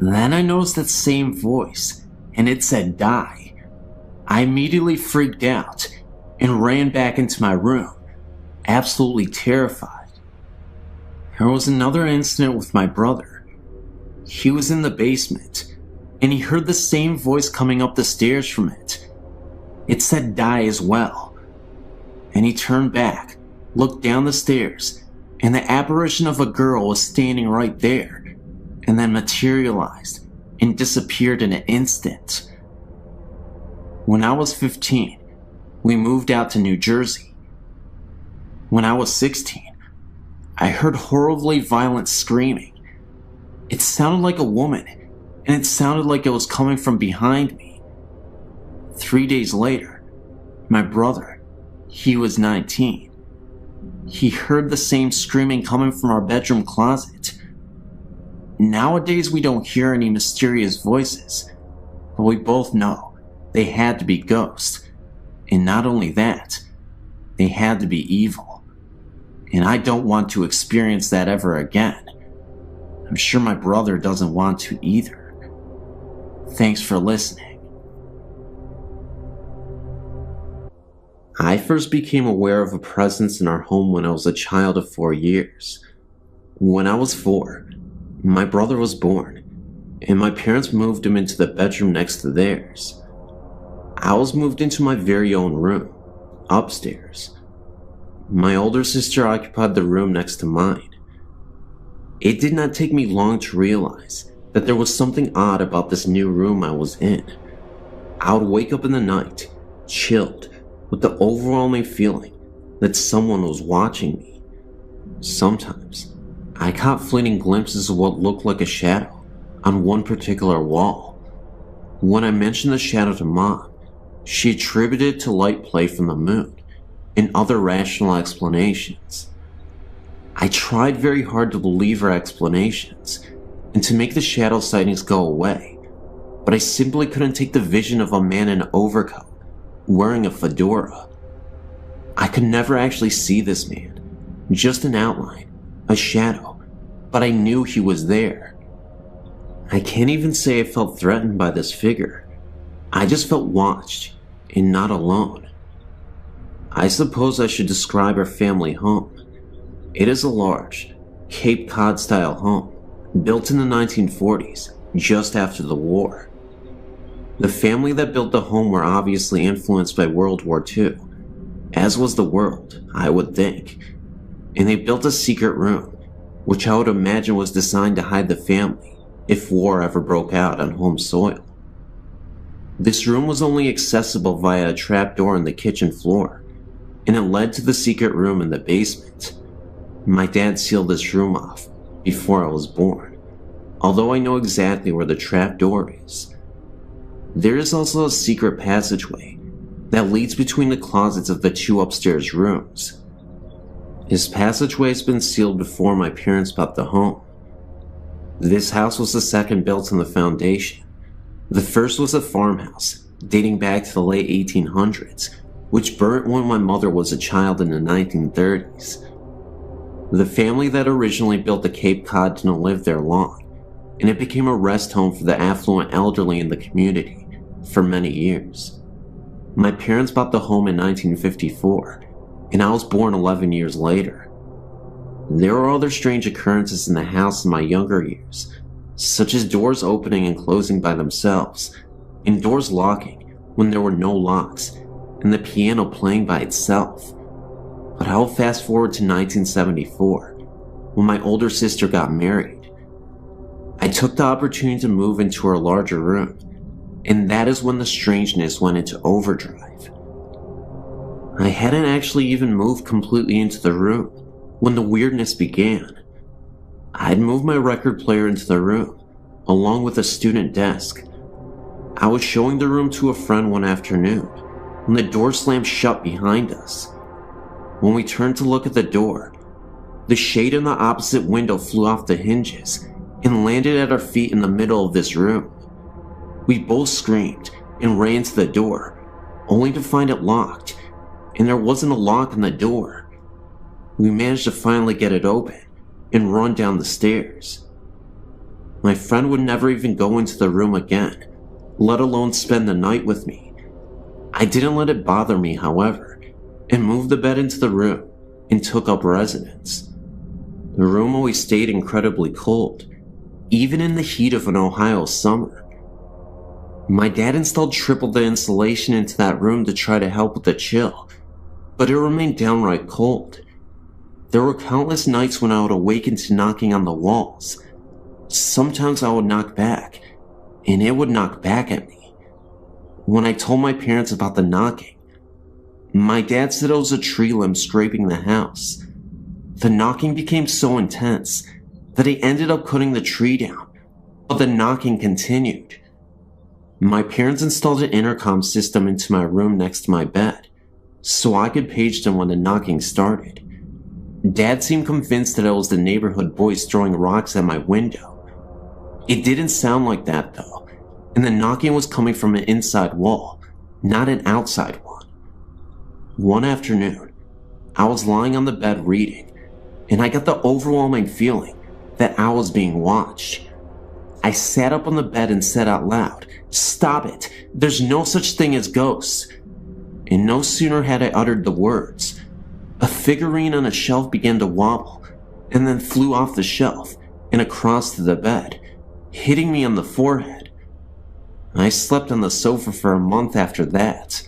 Then I noticed that same voice, and it said die. I immediately freaked out and ran back into my room, absolutely terrified. There was another incident with my brother. He was in the basement, and he heard the same voice coming up the stairs from it. It said die as well. And he turned back, looked down the stairs, and the apparition of a girl was standing right there, and then materialized and disappeared in an instant. When I was 15, we moved out to New Jersey. When I was 16, I heard horribly violent screaming. It sounded like a woman, and it sounded like it was coming from behind me. 3 days later, my brother, he was 19. He heard the same screaming coming from our bedroom closet. Nowadays we don't hear any mysterious voices, but we both know they had to be ghosts. And not only that, they had to be evil. And I don't want to experience that ever again. I'm sure my brother doesn't want to either. Thanks for listening. I first became aware of a presence in our home when I was a child of 4 years. When I was 4, my brother was born, and my parents moved him into the bedroom next to theirs. I was moved into my very own room, upstairs. My older sister occupied the room next to mine. It did not take me long to realize that there was something odd about this new room I was in. I would wake up in the night, chilled, with the overwhelming feeling that someone was watching me. Sometimes, I caught fleeting glimpses of what looked like a shadow on one particular wall. When I mentioned the shadow to Mom, she attributed it to light play from the moon and other rational explanations. I tried very hard to believe her explanations and to make the shadow sightings go away, but I simply couldn't take the vision of a man in an overcoat, wearing a fedora. I could never actually see this man, just an outline, a shadow, but I knew he was there. I can't even say I felt threatened by this figure. I just felt watched and not alone. I suppose I should describe our family home. It is a large, Cape Cod-style home, built in the 1940s, just after the war. The family that built the home were obviously influenced by World War II, as was the world, I would think. And they built a secret room, which I would imagine was designed to hide the family if war ever broke out on home soil. This room was only accessible via a trapdoor in the kitchen floor, and it led to the secret room in the basement. My dad sealed this room off before I was born, although I know exactly where the trapdoor is. There is also a secret passageway that leads between the closets of the 2 upstairs rooms. This passageway has been sealed before my parents bought the home. This house was the second built on the foundation. The first was a farmhouse, dating back to the late 1800s, which burnt when my mother was a child in the 1930s. The family that originally built the Cape Cod didn't live there long, and it became a rest home for the affluent elderly in the community for many years. My parents bought the home in 1954, and I was born 11 years later. There were other strange occurrences in the house in my younger years, such as doors opening and closing by themselves, and doors locking when there were no locks and the piano playing by itself. But I'll fast forward to 1974, when my older sister got married. I took the opportunity to move into her larger room, and that is when the strangeness went into overdrive. I hadn't actually even moved completely into the room when the weirdness began. I'd moved my record player into the room, along with a student desk. I was showing the room to a friend one afternoon when the door slammed shut behind us. When we turned to look at the door, the shade in the opposite window flew off the hinges and landed at our feet in the middle of this room. We both screamed and ran to the door, only to find it locked, and there wasn't a lock on the door. We managed to finally get it open and run down the stairs. My friend would never even go into the room again, let alone spend the night with me. I didn't let it bother me, however, and moved the bed into the room and took up residence. The room always stayed incredibly cold, even in the heat of an Ohio summer. My dad installed triple the insulation into that room to try to help with the chill, but it remained downright cold. There were countless nights when I would awaken to knocking on the walls. Sometimes I would knock back, and it would knock back at me. When I told my parents about the knocking, my dad said it was a tree limb scraping the house. The knocking became so intense that he ended up cutting the tree down, but the knocking continued. My parents installed an intercom system into my room next to my bed, so I could page them when the knocking started. Dad seemed convinced that it was the neighborhood boys throwing rocks at my window. It didn't sound like that though, and the knocking was coming from an inside wall, not an outside one. One afternoon, I was lying on the bed reading, and I got the overwhelming feeling that I was being watched. I sat up on the bed and said out loud, "Stop it, there's no such thing as ghosts." And no sooner had I uttered the words, a figurine on a shelf began to wobble, and then flew off the shelf and across to the bed, hitting me on the forehead. I slept on the sofa for a month after that.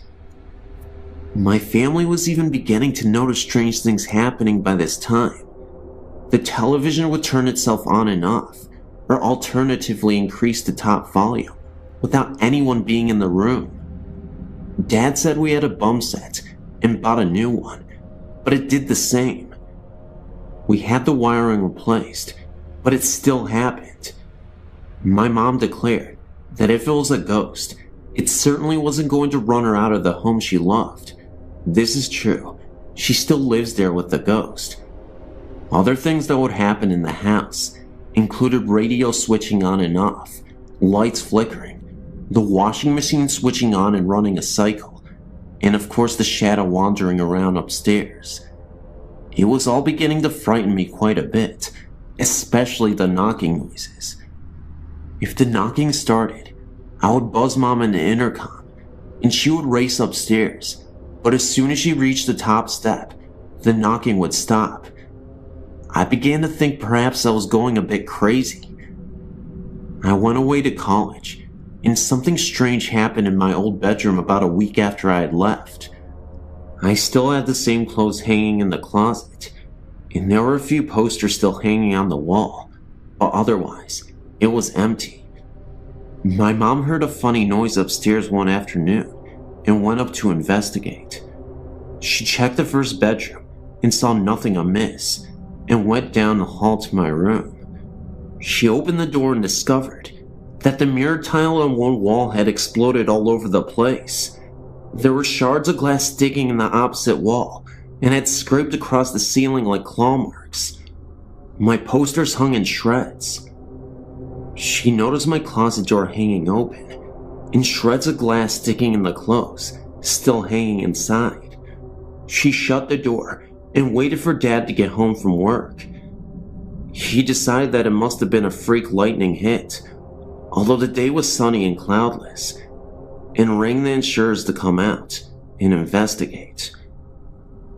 My family was even beginning to notice strange things happening by this time. The television would turn itself on and off, or alternatively increase the top volume, without anyone being in the room. Dad said we had a bum set and bought a new one, but it did the same. We had the wiring replaced, but it still happened. My mom declared that if it was a ghost, it certainly wasn't going to run her out of the home she loved. This is true. She still lives there with the ghost. Other things that would happen in the house included radio switching on and off, lights flickering, the washing machine switching on and running a cycle, and of course the shadow wandering around upstairs. It was all beginning to frighten me quite a bit, especially the knocking noises. If the knocking started, I would buzz Mom in the intercom, and she would race upstairs, but as soon as she reached the top step, the knocking would stop. I began to think perhaps I was going a bit crazy. I went away to college, and something strange happened in my old bedroom about a week after I had left. I still had the same clothes hanging in the closet, and there were a few posters still hanging on the wall, but otherwise, it was empty. My mom heard a funny noise upstairs one afternoon and went up to investigate. She checked the first bedroom and saw nothing amiss, and went down the hall to my room. She opened the door and discovered that the mirror tile on one wall had exploded all over the place. There were shards of glass sticking in the opposite wall and had scraped across the ceiling like claw marks. My posters hung in shreds. She noticed my closet door hanging open and shreds of glass sticking in the clothes, still hanging inside. She shut the door and waited for Dad to get home from work. He decided that it must have been a freak lightning hit, although the day was sunny and cloudless, and rang the insurers to come out and investigate.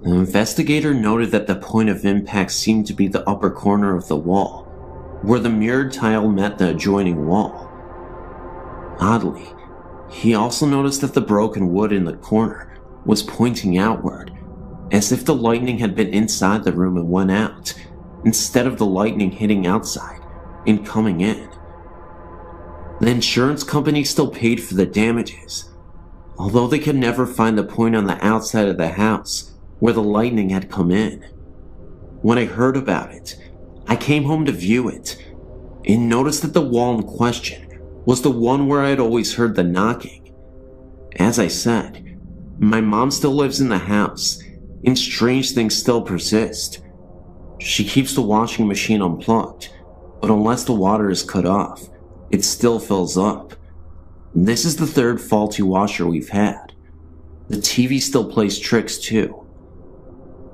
The investigator noted that the point of impact seemed to be the upper corner of the wall, where the mirrored tile met the adjoining wall. Oddly, He also noticed that the broken wood in the corner was pointing outward, as if the lightning had been inside the room and went out, instead of the lightning hitting outside and coming in. The insurance company still paid for the damages, although they could never find the point on the outside of the house where the lightning had come in. When I heard about it, I came home to view it, and noticed that the wall in question was the one where I had always heard the knocking. As I said, my mom still lives in the house, and strange things still persist. She keeps the washing machine unplugged, but unless the water is cut off, it still fills up. This is the third faulty washer we've had. The TV still plays tricks too.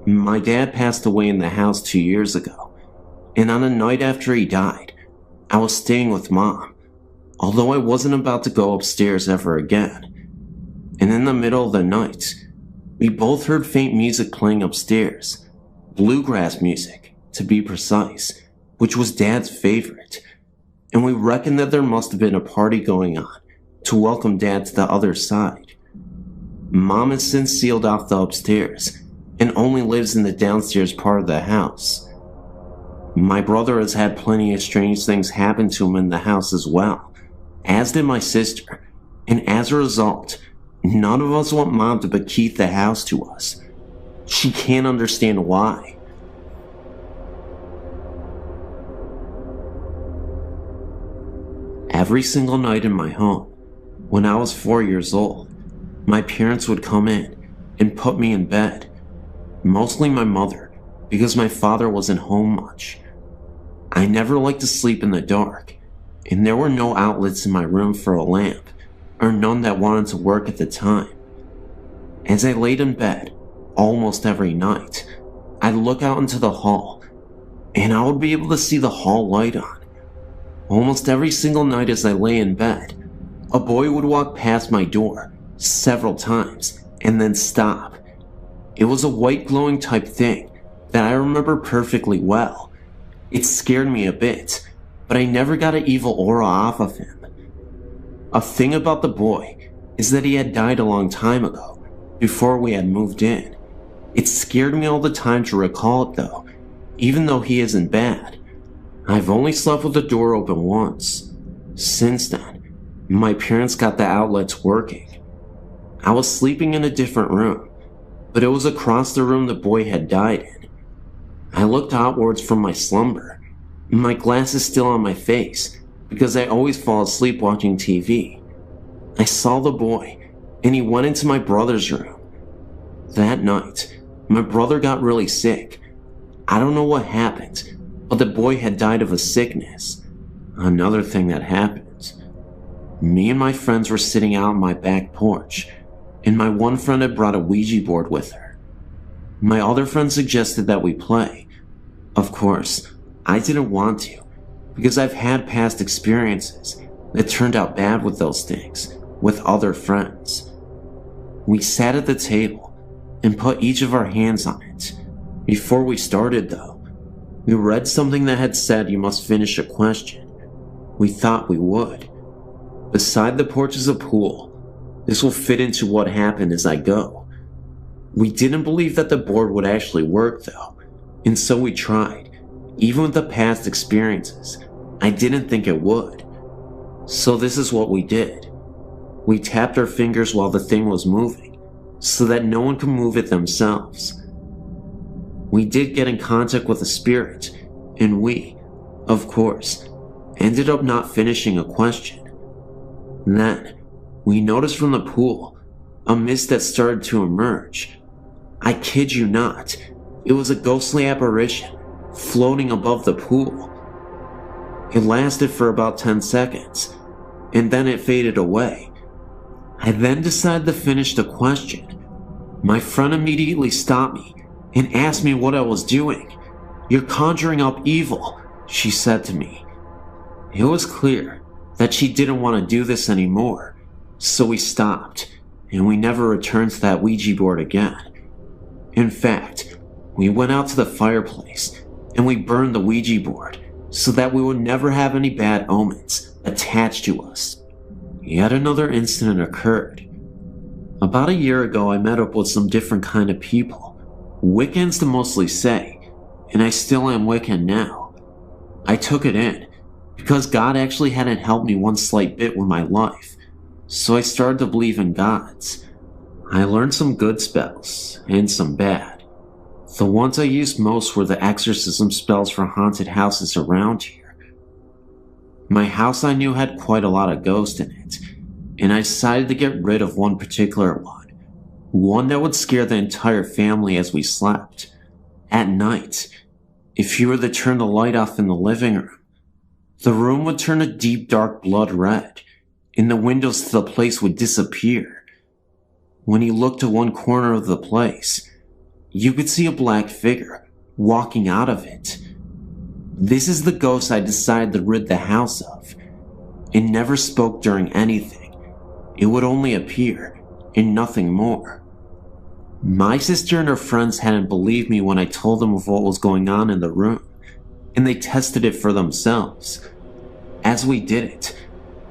My dad passed away in the house 2 years ago, and on a night after he died, I was staying with Mom, although I wasn't about to go upstairs ever again. And in the middle of the night, we both heard faint music playing upstairs, bluegrass music, to be precise, which was Dad's favorite, and we reckoned that there must have been a party going on to welcome Dad to the other side. Mom has since sealed off the upstairs and only lives in the downstairs part of the house. My brother has had plenty of strange things happen to him in the house as well, as did my sister, and as a result, none of us want Mom to bequeath the house to us. She can't understand why. Every single night in my home, when I was 4 years old, my parents would come in and put me in bed. Mostly my mother, because my father wasn't home much. I never liked to sleep in the dark, and there were no outlets in my room for a lamp, or none that wanted to work at the time. As I laid in bed, almost every night, I'd look out into the hall, and I would be able to see the hall light on. Almost every single night as I lay in bed, a boy would walk past my door several times and then stop. It was a white glowing type thing that I remember perfectly well. It scared me a bit, but I never got an evil aura off of him. A thing about the boy is that he had died a long time ago, before we had moved in. It scared me all the time to recall it though, even though he isn't bad. I've only slept with the door open once. Since then, my parents got the outlets working. I was sleeping in a different room, but it was across the room the boy had died in. I looked outwards from my slumber, my glasses still on my face, because I always fall asleep watching TV. I saw the boy, and he went into my brother's room. That night, my brother got really sick. I don't know what happened, but the boy had died of a sickness. Another thing that happened. Me and my friends were sitting out on my back porch, and my one friend had brought a Ouija board with her. My other friend suggested that we play. Of course, I didn't want to, because I've had past experiences that turned out bad with those things, with other friends. We sat at the table and put each of our hands on it. Before we started though, we read something that had said you must finish a question. We thought we would. Beside the porch is a pool. This will fit into what happened as I go. We didn't believe that the board would actually work though, and so we tried. Even with the past experiences, I didn't think it would. So this is what we did. We tapped our fingers while the thing was moving, so that no one could move it themselves. We did get in contact with a spirit, and we, of course, ended up not finishing a question. Then, we noticed from the pool a mist that started to emerge. I kid you not, it was a ghostly apparition floating above the pool. It lasted for about 10 seconds, and then it faded away. I then decided to finish the question. My friend immediately stopped me and asked me what I was doing. "You're conjuring up evil," she said to me. It was clear that she didn't want to do this anymore, so we stopped, and we never returned to that Ouija board again. In fact, we went out to the fireplace and we burned the Ouija board so that we would never have any bad omens attached to us. Yet another incident occurred. About a year ago, I met up with some different kind of people. Wiccans to mostly say, and I still am Wiccan now. I took it in, because God actually hadn't helped me one slight bit with my life, so I started to believe in gods. I learned some good spells, and some bad. The ones I used most were the exorcism spells for haunted houses around here. My house I knew had quite a lot of ghosts in it, and I decided to get rid of one particular one that would scare the entire family as we slept. At night, if you were to turn the light off in the living room, the room would turn a deep dark blood red, and the windows to the place would disappear. When you looked to one corner of the place, you could see a black figure walking out of it. This is the ghost I decided to rid the house of. It never spoke during anything. It would only appear, and nothing more. My sister and her friends hadn't believed me when I told them of what was going on in the room, and they tested it for themselves. As we did it,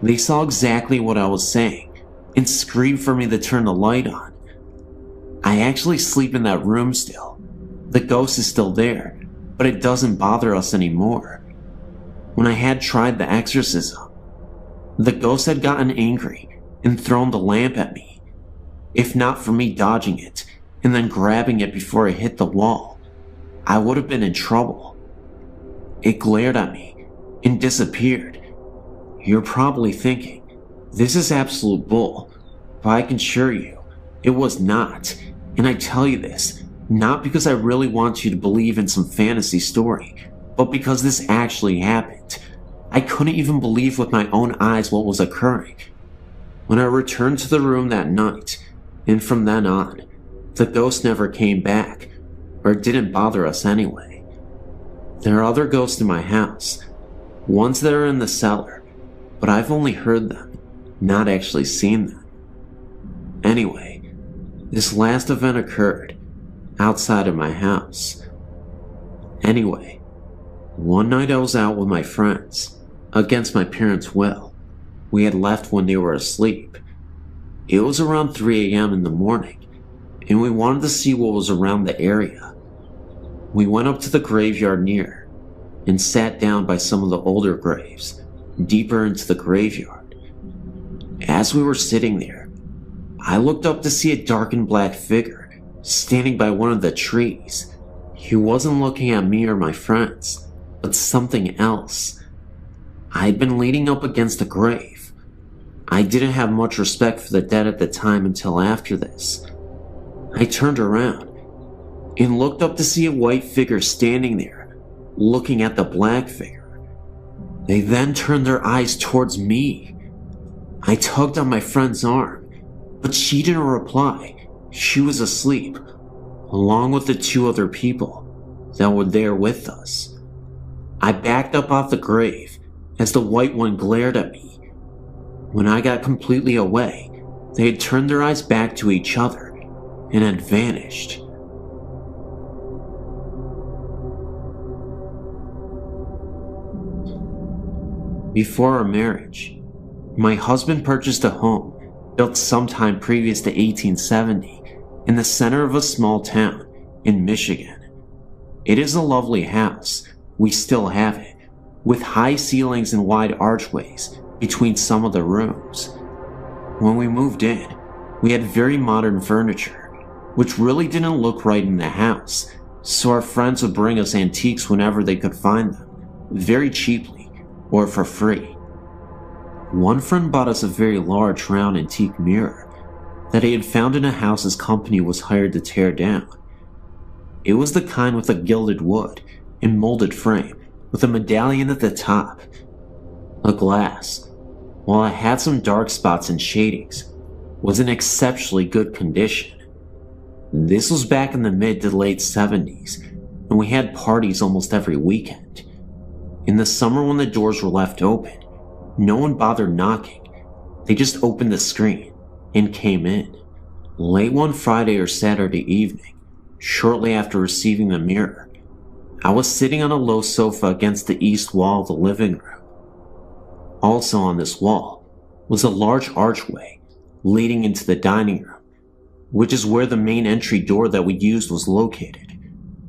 they saw exactly what I was saying, and screamed for me to turn the light on. I actually sleep in that room still. The ghost is still there, but it doesn't bother us anymore. When I had tried the exorcism, the ghost had gotten angry and thrown the lamp at me. If not for me dodging it and then grabbing it before it hit the wall, I would have been in trouble. It glared at me and disappeared. You're probably thinking, this is absolute bull, but I can assure you, it was not. And I tell you this, not because I really want you to believe in some fantasy story, but because this actually happened. I couldn't even believe with my own eyes what was occurring. When I returned to the room that night, and from then on, the ghost never came back, or it didn't bother us anyway. There are other ghosts in my house, ones that are in the cellar, but I've only heard them, not actually seen them. Anyway, this last event occurred outside of my house. Anyway, one night I was out with my friends, against my parents' will. We had left when they were asleep. It was around 3 a.m. in the morning, and we wanted to see what was around the area. We went up to the graveyard near, and sat down by some of the older graves, deeper into the graveyard. As we were sitting there, I looked up to see a dark and black figure standing by one of the trees. He wasn't looking at me or my friends, but something else. I had been leaning up against a grave. I didn't have much respect for the dead at the time until after this. I turned around and looked up to see a white figure standing there, looking at the black figure. They then turned their eyes towards me. I tugged on my friend's arm, but she didn't reply. She was asleep, along with the two other people that were there with us. I backed up off the grave as the white one glared at me. When I got completely away, they had turned their eyes back to each other and had vanished. Before our marriage, my husband purchased a home built sometime previous to 1870 in the center of a small town in Michigan. It is a lovely house, we still have it, with high ceilings and wide archways between some of the rooms. When we moved in, we had very modern furniture, which really didn't look right in the house, so our friends would bring us antiques whenever they could find them, very cheaply or for free. One friend bought us a very large round antique mirror that he had found in a house his company was hired to tear down. It was the kind with a gilded wood and molded frame with a medallion at the top. The glass, while it had some dark spots and shadings, was in exceptionally good condition. This was back in the mid to late 70s, and we had parties almost every weekend. In the summer when the doors were left open, no one bothered knocking. They just opened the screen and came in. Late one Friday or Saturday evening, shortly after receiving the mirror, I was sitting on a low sofa against the east wall of the living room. Also on this wall was a large archway leading into the dining room, which is where the main entry door that we used was located.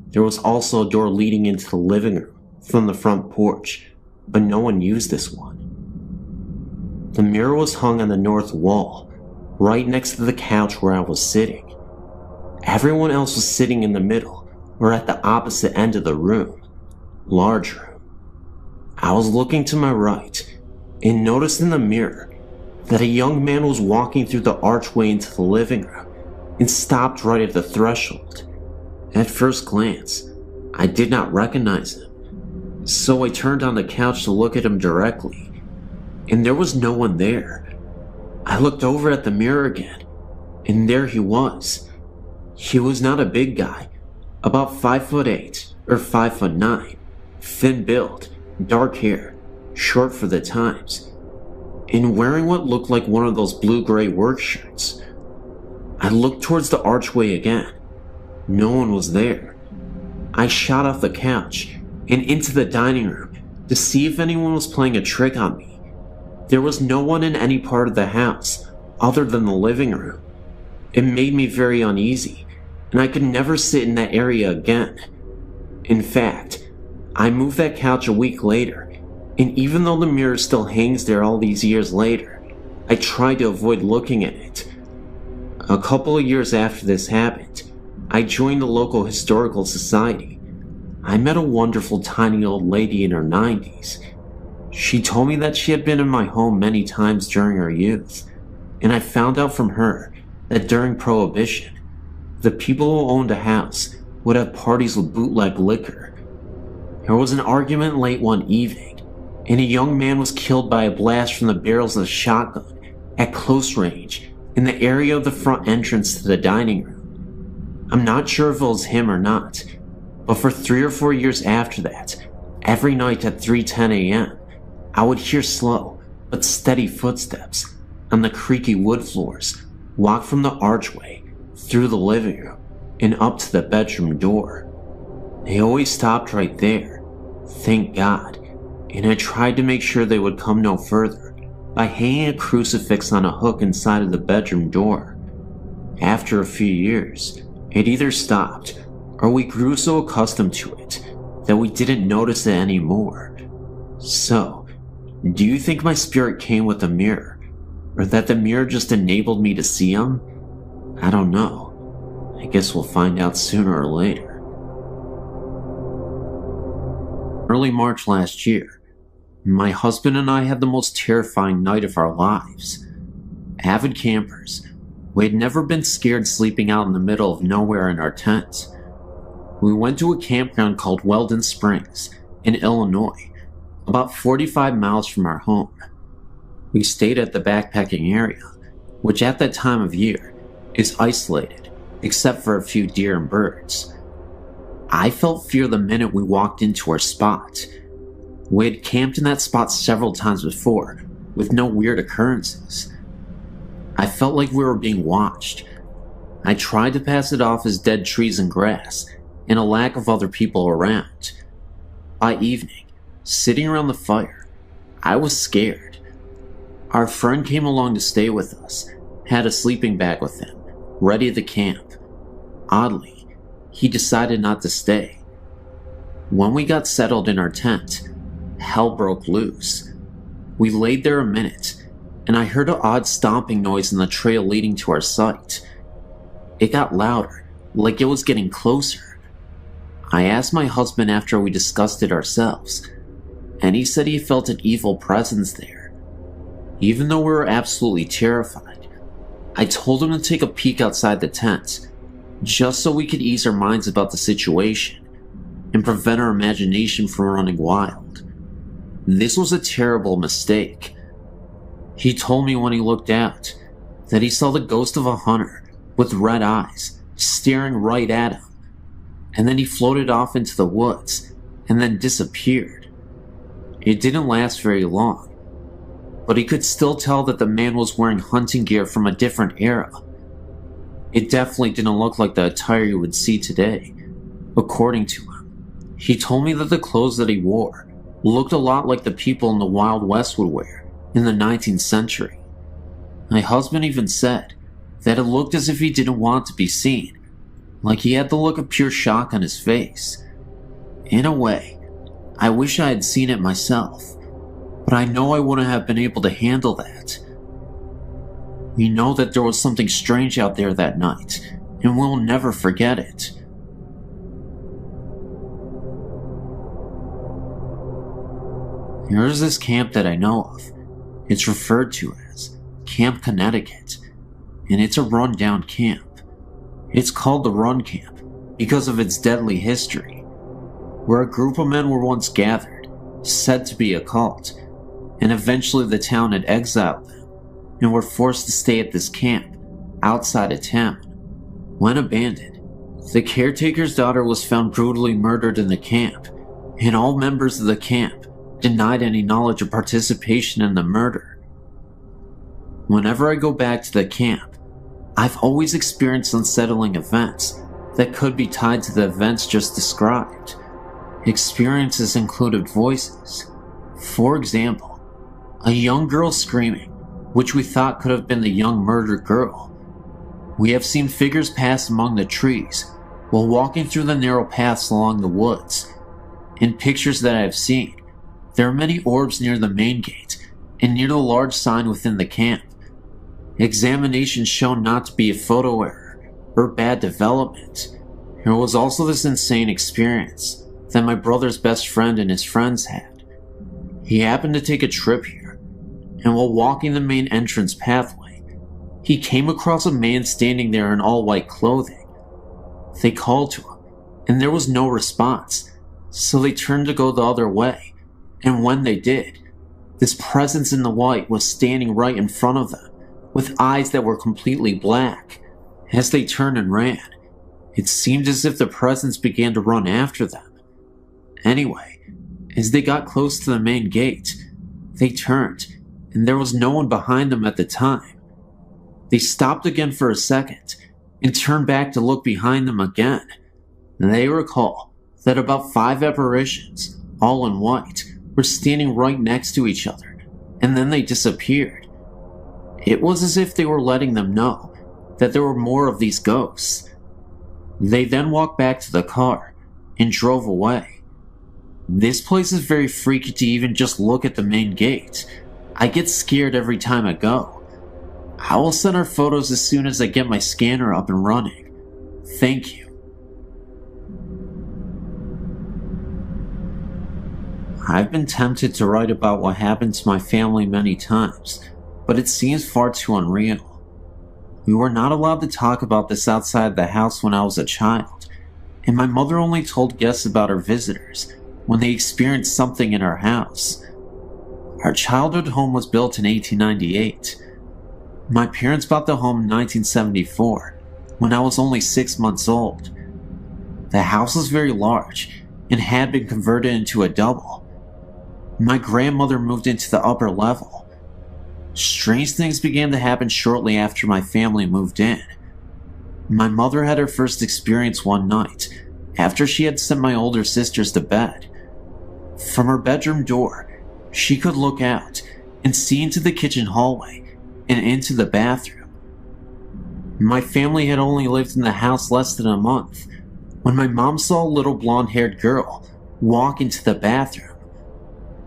There was also a door leading into the living room from the front porch, but no one used this one. The mirror was hung on the north wall, right next to the couch where I was sitting. Everyone else was sitting in the middle or at the opposite end of the room, large room. I was looking to my right and noticed in the mirror that a young man was walking through the archway into the living room and stopped right at the threshold. At first glance, I did not recognize him, so I turned on the couch to look at him directly, and there was no one there. I looked over at the mirror again, and there he was. He was not a big guy, about 5'8" or 5'9", thin build, dark hair, short for the times, and wearing what looked like one of those blue-gray work shirts. I looked towards the archway again. No one was there. I shot off the couch and into the dining room to see if anyone was playing a trick on me. There was no one in any part of the house other than the living room. It made me very uneasy, and I could never sit in that area again. In fact, I moved that couch a week later, and even though the mirror still hangs there all these years later, I tried to avoid looking at it. A couple of years after this happened, I joined the local historical society. I met a wonderful tiny old lady in her 90s. She told me that she had been in my home many times during her youth, and I found out from her that during Prohibition, the people who owned a house would have parties with bootleg liquor. There was an argument late one evening, and a young man was killed by a blast from the barrels of a shotgun at close range in the area of the front entrance to the dining room. I'm not sure if it was him or not, but for 3 or 4 years after that, every night at 3:10 a.m., I would hear slow but steady footsteps on the creaky wood floors walk from the archway through the living room and up to the bedroom door. They always stopped right there, thank God, and I tried to make sure they would come no further by hanging a crucifix on a hook inside of the bedroom door. After a few years, it either stopped or we grew so accustomed to it that we didn't notice it anymore. So, do you think my spirit came with the mirror, or that the mirror just enabled me to see him? I don't know. I guess we'll find out sooner or later. Early March last year, my husband and I had the most terrifying night of our lives. Avid campers, we had never been scared sleeping out in the middle of nowhere in our tent. We went to a campground called Weldon Springs in Illinois, about 45 miles from our home. We stayed at the backpacking area, which at that time of year is isolated except for a few deer and birds. I felt fear the minute we walked into our spot. We had camped in that spot several times before, with no weird occurrences. I felt like we were being watched. I tried to pass it off as dead trees and grass, and a lack of other people around. By evening, sitting around the fire, I was scared. Our friend came along to stay with us, had a sleeping bag with him, ready to camp. Oddly, he decided not to stay. When we got settled in our tent, hell broke loose. We laid there a minute, and I heard an odd stomping noise in the trail leading to our site. It got louder, like it was getting closer. I asked my husband after we discussed it ourselves, and he said he felt an evil presence there. Even though we were absolutely terrified, I told him to take a peek outside the tent, just so we could ease our minds about the situation and prevent our imagination from running wild. This was a terrible mistake. He told me when he looked out that he saw the ghost of a hunter with red eyes staring right at him, and then he floated off into the woods and then disappeared. It didn't last very long, but he could still tell that the man was wearing hunting gear from a different era. It definitely didn't look like the attire you would see today, according to him. He told me that the clothes that he wore looked a lot like the people in the Wild West would wear in the 19th century. My husband even said that it looked as if he didn't want to be seen, like he had the look of pure shock on his face. In a way, I wish I had seen it myself, but I know I wouldn't have been able to handle that. We know that there was something strange out there that night, and we'll never forget it. There is this camp that I know of. It's referred to as Camp Connecticut, and it's a run-down camp. It's called the Run Camp because of its deadly history, where a group of men were once gathered, said to be a cult, and eventually the town had exiled them and were forced to stay at this camp outside of town. When abandoned, the caretaker's daughter was found brutally murdered in the camp, and all members of the camp denied any knowledge or participation in the murder. Whenever I go back to the camp, I've always experienced unsettling events that could be tied to the events just described. Experiences included voices. For example, a young girl screaming, which we thought could have been the young murdered girl. We have seen figures pass among the trees while walking through the narrow paths along the woods. In pictures that I have seen, there are many orbs near the main gate and near the large sign within the camp. Examinations shown not to be a photo error or bad development. There was also this insane experience that my brother's best friend and his friends had. He happened to take a trip here, and while walking the main entrance pathway, he came across a man standing there in all white clothing. They called to him, and there was no response, so they turned to go the other way, and when they did, this presence in the white was standing right in front of them, with eyes that were completely black. As they turned and ran, it seemed as if the presence began to run after them. Anyway, as they got close to the main gate, they turned, and there was no one behind them at the time. They stopped again for a second, and turned back to look behind them again. They recall that about 5 apparitions, all in white, were standing right next to each other, and then they disappeared. It was as if they were letting them know that there were more of these ghosts. They then walked back to the car and drove away. This place is very freaky to even just look at the main gate. I get scared every time I go. I will send our photos as soon as I get my scanner up and running. Thank you. I've been tempted to write about what happened to my family many times, but it seems far too unreal. We were not allowed to talk about this outside the house when I was a child, and my mother only told guests about her visitors when they experienced something in our house. Our childhood home was built in 1898. My parents bought the home in 1974, when I was only 6 months old. The house was very large and had been converted into a double. My grandmother moved into the upper level. Strange things began to happen shortly after my family moved in. My mother had her first experience one night after she had sent my older sisters to bed. From her bedroom door, she could look out and see into the kitchen hallway and into the bathroom. My family had only lived in the house less than a month when my mom saw a little blonde-haired girl walk into the bathroom.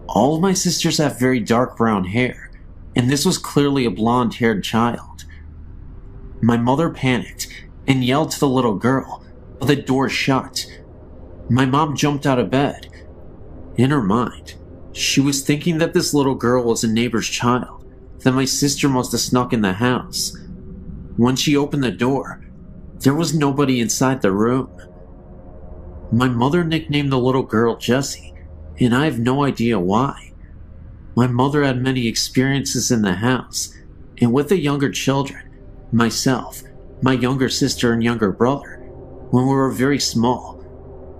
All of my sisters have very dark brown hair, and this was clearly a blonde-haired child. My mother panicked and yelled to the little girl, but the door shut. My mom jumped out of bed. In her mind, she was thinking that this little girl was a neighbor's child, that my sister must have snuck in the house. When she opened the door, there was nobody inside the room. My mother nicknamed the little girl Jessie, and I have no idea why. My mother had many experiences in the house, and with the younger children, myself, my younger sister and younger brother, when we were very small,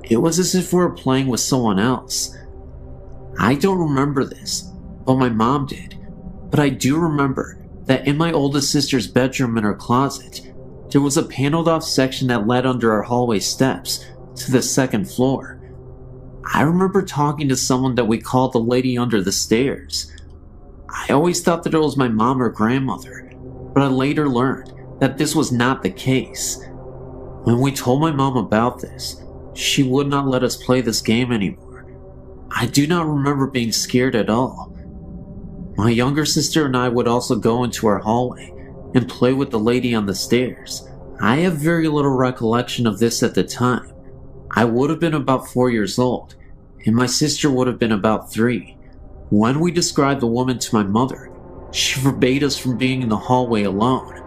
it was as if we were playing with someone else. I don't remember this, but my mom did. But I do remember that in my oldest sister's bedroom in her closet, there was a paneled off section that led under our hallway steps to the second floor. I remember talking to someone that we called the lady under the stairs. I always thought that it was my mom or grandmother, but I later learned that this was not the case. When we told my mom about this, she would not let us play this game anymore. I do not remember being scared at all. My younger sister and I would also go into our hallway and play with the lady on the stairs. I have very little recollection of this at the time. I would have been about 4 years old, and my sister would have been about 3. When we described the woman to my mother, she forbade us from being in the hallway alone.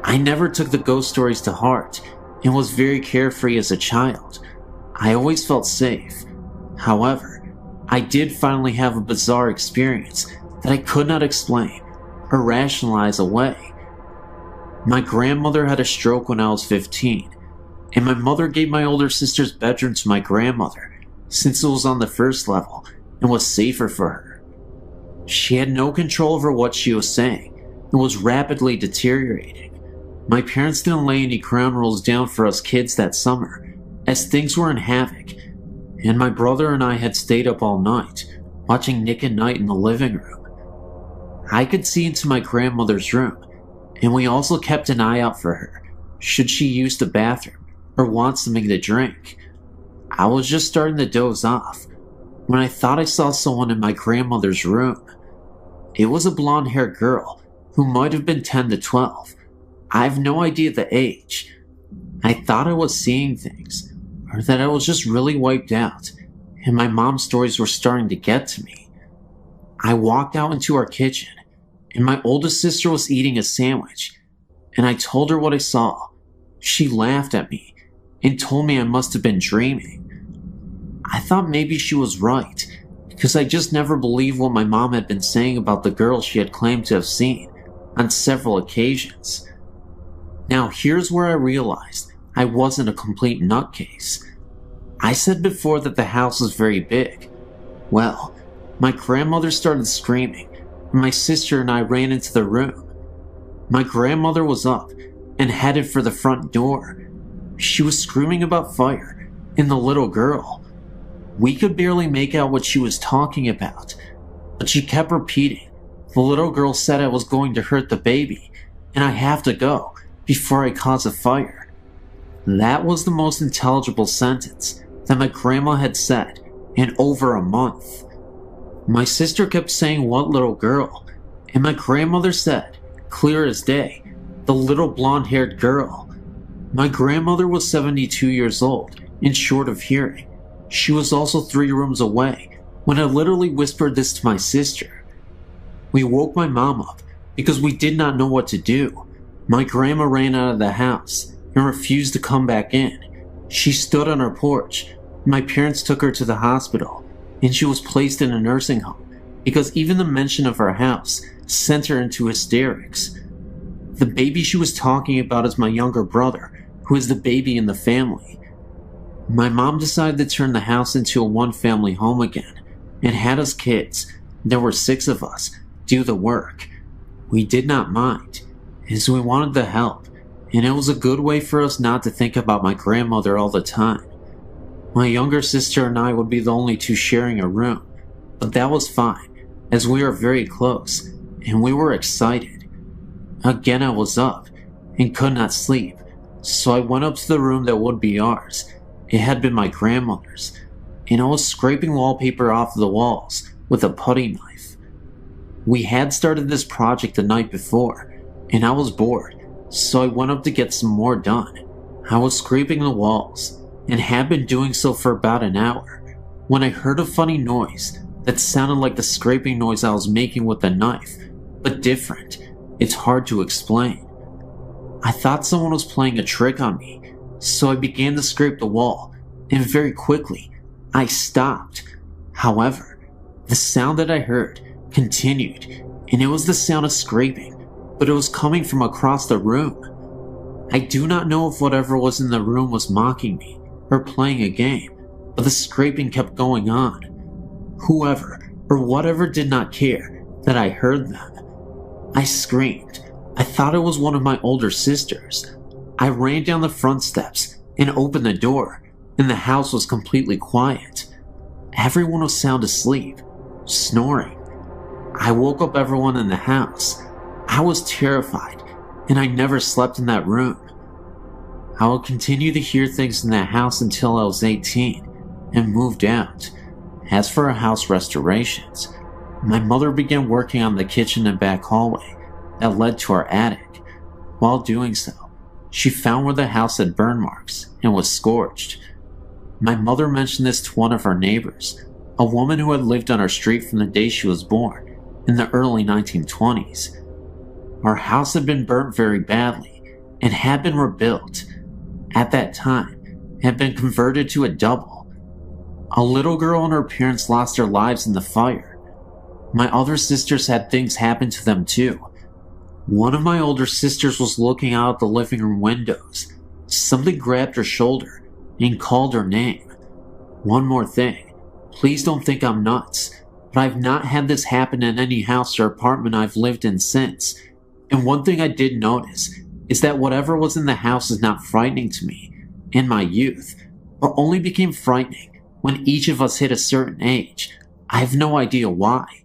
I never took the ghost stories to heart and was very carefree as a child. I always felt safe. However, I did finally have a bizarre experience that I could not explain or rationalize away. My grandmother had a stroke when I was 15, and my mother gave my older sister's bedroom to my grandmother since it was on the first level and was safer for her. She had no control over what she was saying and was rapidly deteriorating. My parents didn't lay any ground rules down for us kids that summer, as things were in havoc, and my brother and I had stayed up all night, watching Nick at Night in the living room. I could see into my grandmother's room, and we also kept an eye out for her, should she use the bathroom or want something to drink. I was just starting to doze off when I thought I saw someone in my grandmother's room. It was a blonde-haired girl who might have been 10 to 12. I have no idea the age. I thought I was seeing things, or that I was just really wiped out, and my mom's stories were starting to get to me. I walked out into our kitchen, and my oldest sister was eating a sandwich, and I told her what I saw. She laughed at me and told me I must have been dreaming. I thought maybe she was right, because I just never believed what my mom had been saying about the girl she had claimed to have seen on several occasions. Now here's where I realized I wasn't a complete nutcase. I said before that the house was very big. Well, my grandmother started screaming, and my sister and I ran into the room. My grandmother was up and headed for the front door. She was screaming about fire and the little girl. We could barely make out what she was talking about, but she kept repeating, "The little girl said I was going to hurt the baby, and I have to go before I cause a fire." That was the most intelligible sentence that my grandma had said in over a month. My sister kept saying, "What little girl?" and my grandmother said, clear as day, "The little blonde-haired girl." My grandmother was 72 years old and short of hearing. She was also 3 rooms away when I literally whispered this to my sister. We woke my mom up because we did not know what to do. My grandma ran out of the house and refused to come back in. She stood on her porch. My parents took her to the hospital, and she was placed in a nursing home because even the mention of our house sent her into hysterics. The baby she was talking about is my younger brother, who is the baby in the family. My mom decided to turn the house into a one-family home again and had us kids, there were 6 of us, do the work. We did not mind, as we wanted the help, and it was a good way for us not to think about my grandmother all the time. My younger sister and I would be the only 2 sharing a room, but that was fine, as we are very close, and we were excited. Again, I was up and could not sleep, so I went up to the room that would be ours. It had been my grandmother's, and I was scraping wallpaper off the walls with a putty knife. We had started this project the night before, and I was bored, so I went up to get some more done. I was scraping the walls, and had been doing so for about an hour, when I heard a funny noise that sounded like the scraping noise I was making with the knife, but different. It's hard to explain. I thought someone was playing a trick on me, so I began to scrape the wall, and very quickly, I stopped. However, the sound that I heard continued, and it was the sound of scraping, but it was coming from across the room. I do not know if whatever was in the room was mocking me or playing a game, but the scraping kept going on. Whoever or whatever did not care that I heard them. I screamed. I thought it was one of my older sisters. I ran down the front steps and opened the door, and the house was completely quiet. Everyone was sound asleep, snoring. I woke up everyone in the house. I was terrified and I never slept in that room. I would continue to hear things in that house until I was 18 and moved out. As for our house restorations, my mother began working on the kitchen and back hallway that led to our attic. While doing so, she found where the house had burn marks and was scorched. My mother mentioned this to one of our neighbors, a woman who had lived on our street from the day she was born in the early 1920s. Our house had been burnt very badly and had been rebuilt. At that time, it had been converted to a double. A little girl and her parents lost their lives in the fire. My other sisters had things happen to them too. One of my older sisters was looking out the living room windows. Something grabbed her shoulder and called her name. One more thing, please don't think I'm nuts, but I've not had this happen in any house or apartment I've lived in since. And one thing I did notice is that whatever was in the house is not frightening to me in my youth, but only became frightening when each of us hit a certain age. I have no idea why.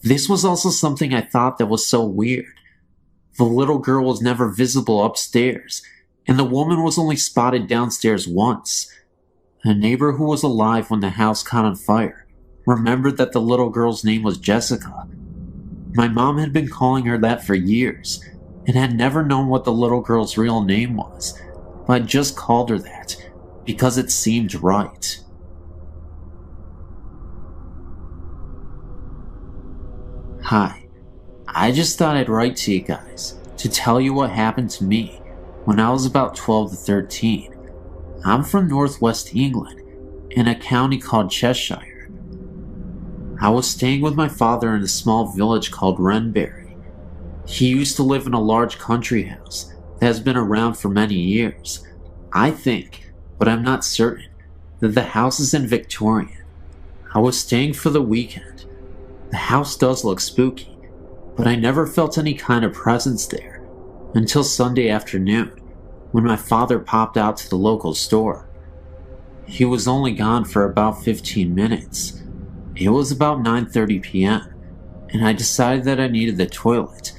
This was also something I thought that was so weird. The little girl was never visible upstairs, and the woman was only spotted downstairs once. A neighbor who was alive when the house caught on fire remembered that the little girl's name was Jessica. My mom had been calling her that for years, and had never known what the little girl's real name was, but I just called her that because it seemed right. Hi, I just thought I'd write to you guys to tell you what happened to me when I was about 12 to 13. I'm from northwest England, in a county called Cheshire. I was staying with my father in a small village called Wrenbury. He used to live in a large country house that has been around for many years. I think, but I'm not certain, that the house is in Victorian. I was staying for the weekend. The house does look spooky, but I never felt any kind of presence there until Sunday afternoon when my father popped out to the local store. He was only gone for about 15 minutes. It was about 9:30 p.m. and I decided that I needed the toilet.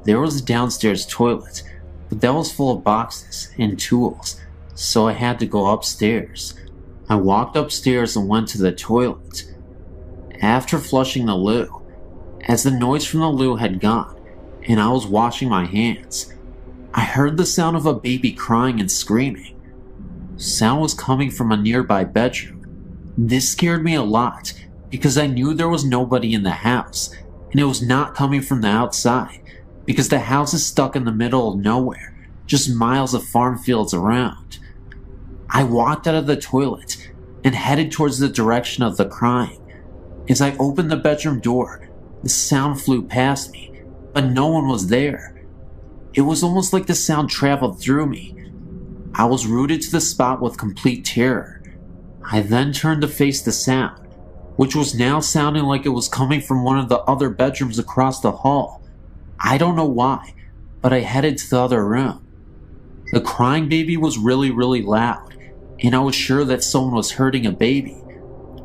There was a downstairs toilet, but that was full of boxes and tools, so I had to go upstairs. I walked upstairs and went to the toilet. After flushing the loo, as the noise from the loo had gone and I was washing my hands, I heard the sound of a baby crying and screaming. Sound was coming from a nearby bedroom. This scared me a lot because I knew there was nobody in the house, and it was not coming from the outside because the house is stuck in the middle of nowhere, just miles of farm fields around. I walked out of the toilet and headed towards the direction of the crying. As I opened the bedroom door, the sound flew past me, but no one was there. It was almost like the sound traveled through me. I was rooted to the spot with complete terror. I then turned to face the sound, which was now sounding like it was coming from one of the other bedrooms across the hall. I don't know why, but I headed to the other room. The crying baby was really loud, and I was sure that someone was hurting a baby.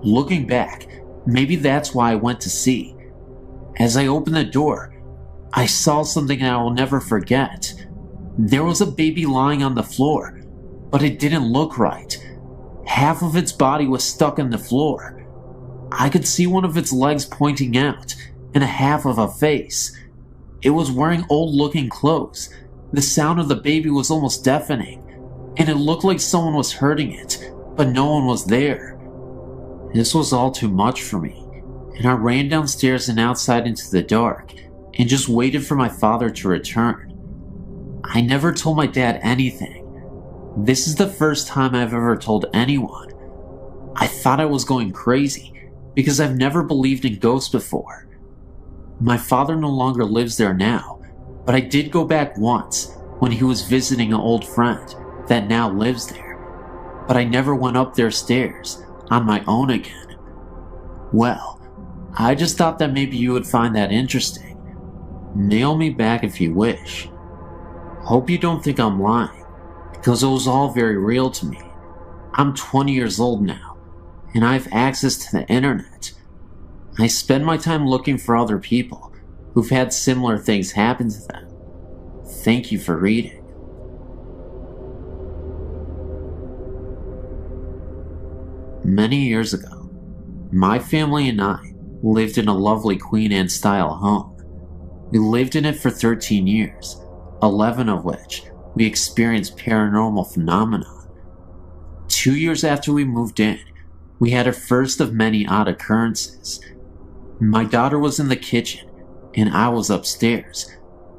Looking back, maybe that's why I went to see. As I opened the door, I saw something I will never forget. There was a baby lying on the floor, but it didn't look right. Half of its body was stuck in the floor. I could see one of its legs pointing out, and a half of a face. It was wearing old-looking clothes. The sound of the baby was almost deafening, and it looked like someone was hurting it, but no one was there. This was all too much for me, and I ran downstairs and outside into the dark, and just waited for my father to return. I never told my dad anything. This is the first time I've ever told anyone. I thought I was going crazy, because I've never believed in ghosts before. My father no longer lives there now, but I did go back once when he was visiting an old friend that now lives there, but I never went up their stairs on my own again. Well, I just thought that maybe you would find that interesting. Nail me back if you wish. Hope you don't think I'm lying, because it was all very real to me. I'm 20 years old now, and I have access to the internet. I spend my time looking for other people who've had similar things happen to them. Thank you for reading. Many years ago, my family and I lived in a lovely Queen Anne style home. We lived in it for 13 years, 11 of which we experienced paranormal phenomena. 2 years after we moved in, we had a first of many odd occurrences. My daughter was in the kitchen and I was upstairs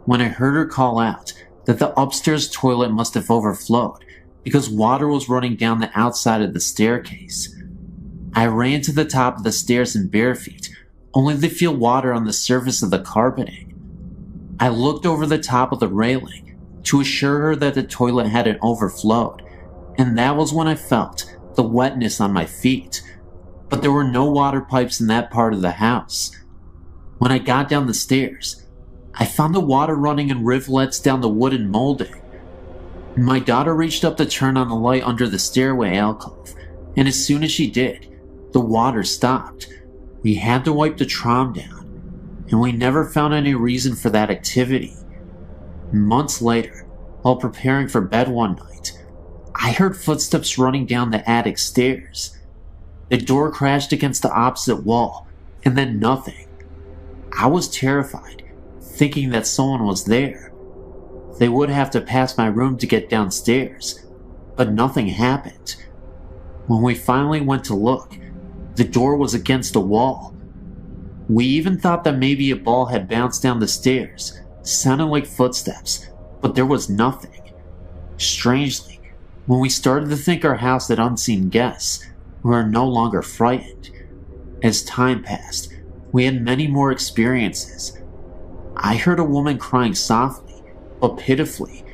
when I heard her call out that the upstairs toilet must have overflowed because water was running down the outside of the staircase. I ran to the top of the stairs in bare feet, only to feel water on the surface of the carpeting. I looked over the top of the railing to assure her that the toilet hadn't overflowed, and that was when I felt the wetness on my feet, but there were no water pipes in that part of the house. When I got down the stairs, I found the water running in rivulets down the wooden molding. My daughter reached up to turn on the light under the stairway alcove, and as soon as she did, the water stopped. We had to wipe the trom down, and we never found any reason for that activity. Months later, while preparing for bed one night, I heard footsteps running down the attic stairs. The door crashed against the opposite wall, and then nothing. I was terrified, thinking that someone was there. They would have to pass my room to get downstairs, but nothing happened. When we finally went to look, the door was against the wall. We even thought that maybe a ball had bounced down the stairs, sounding like footsteps, but there was nothing. Strangely, when we started to think our house had unseen guests, we were no longer frightened. As time passed, we had many more experiences. I heard a woman crying softly, but pitifully.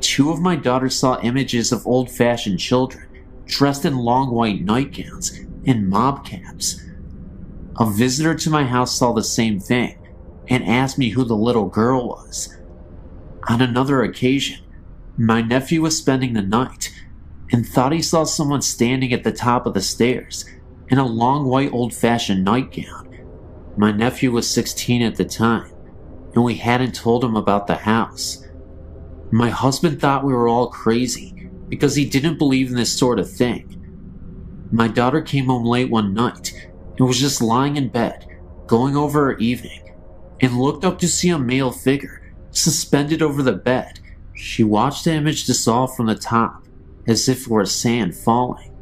2 of my daughters saw images of old-fashioned children, dressed in long white nightgowns and mob caps. A visitor to my house saw the same thing and asked me who the little girl was. On another occasion, my nephew was spending the night and thought he saw someone standing at the top of the stairs in a long white old-fashioned nightgown. My nephew was 16 at the time, and we hadn't told him about the house. My husband thought we were all crazy because he didn't believe in this sort of thing. My daughter came home late one night and was just lying in bed, going over her evening, and looked up to see a male figure suspended over the bed. She watched the image dissolve from the top, as if it were sand falling.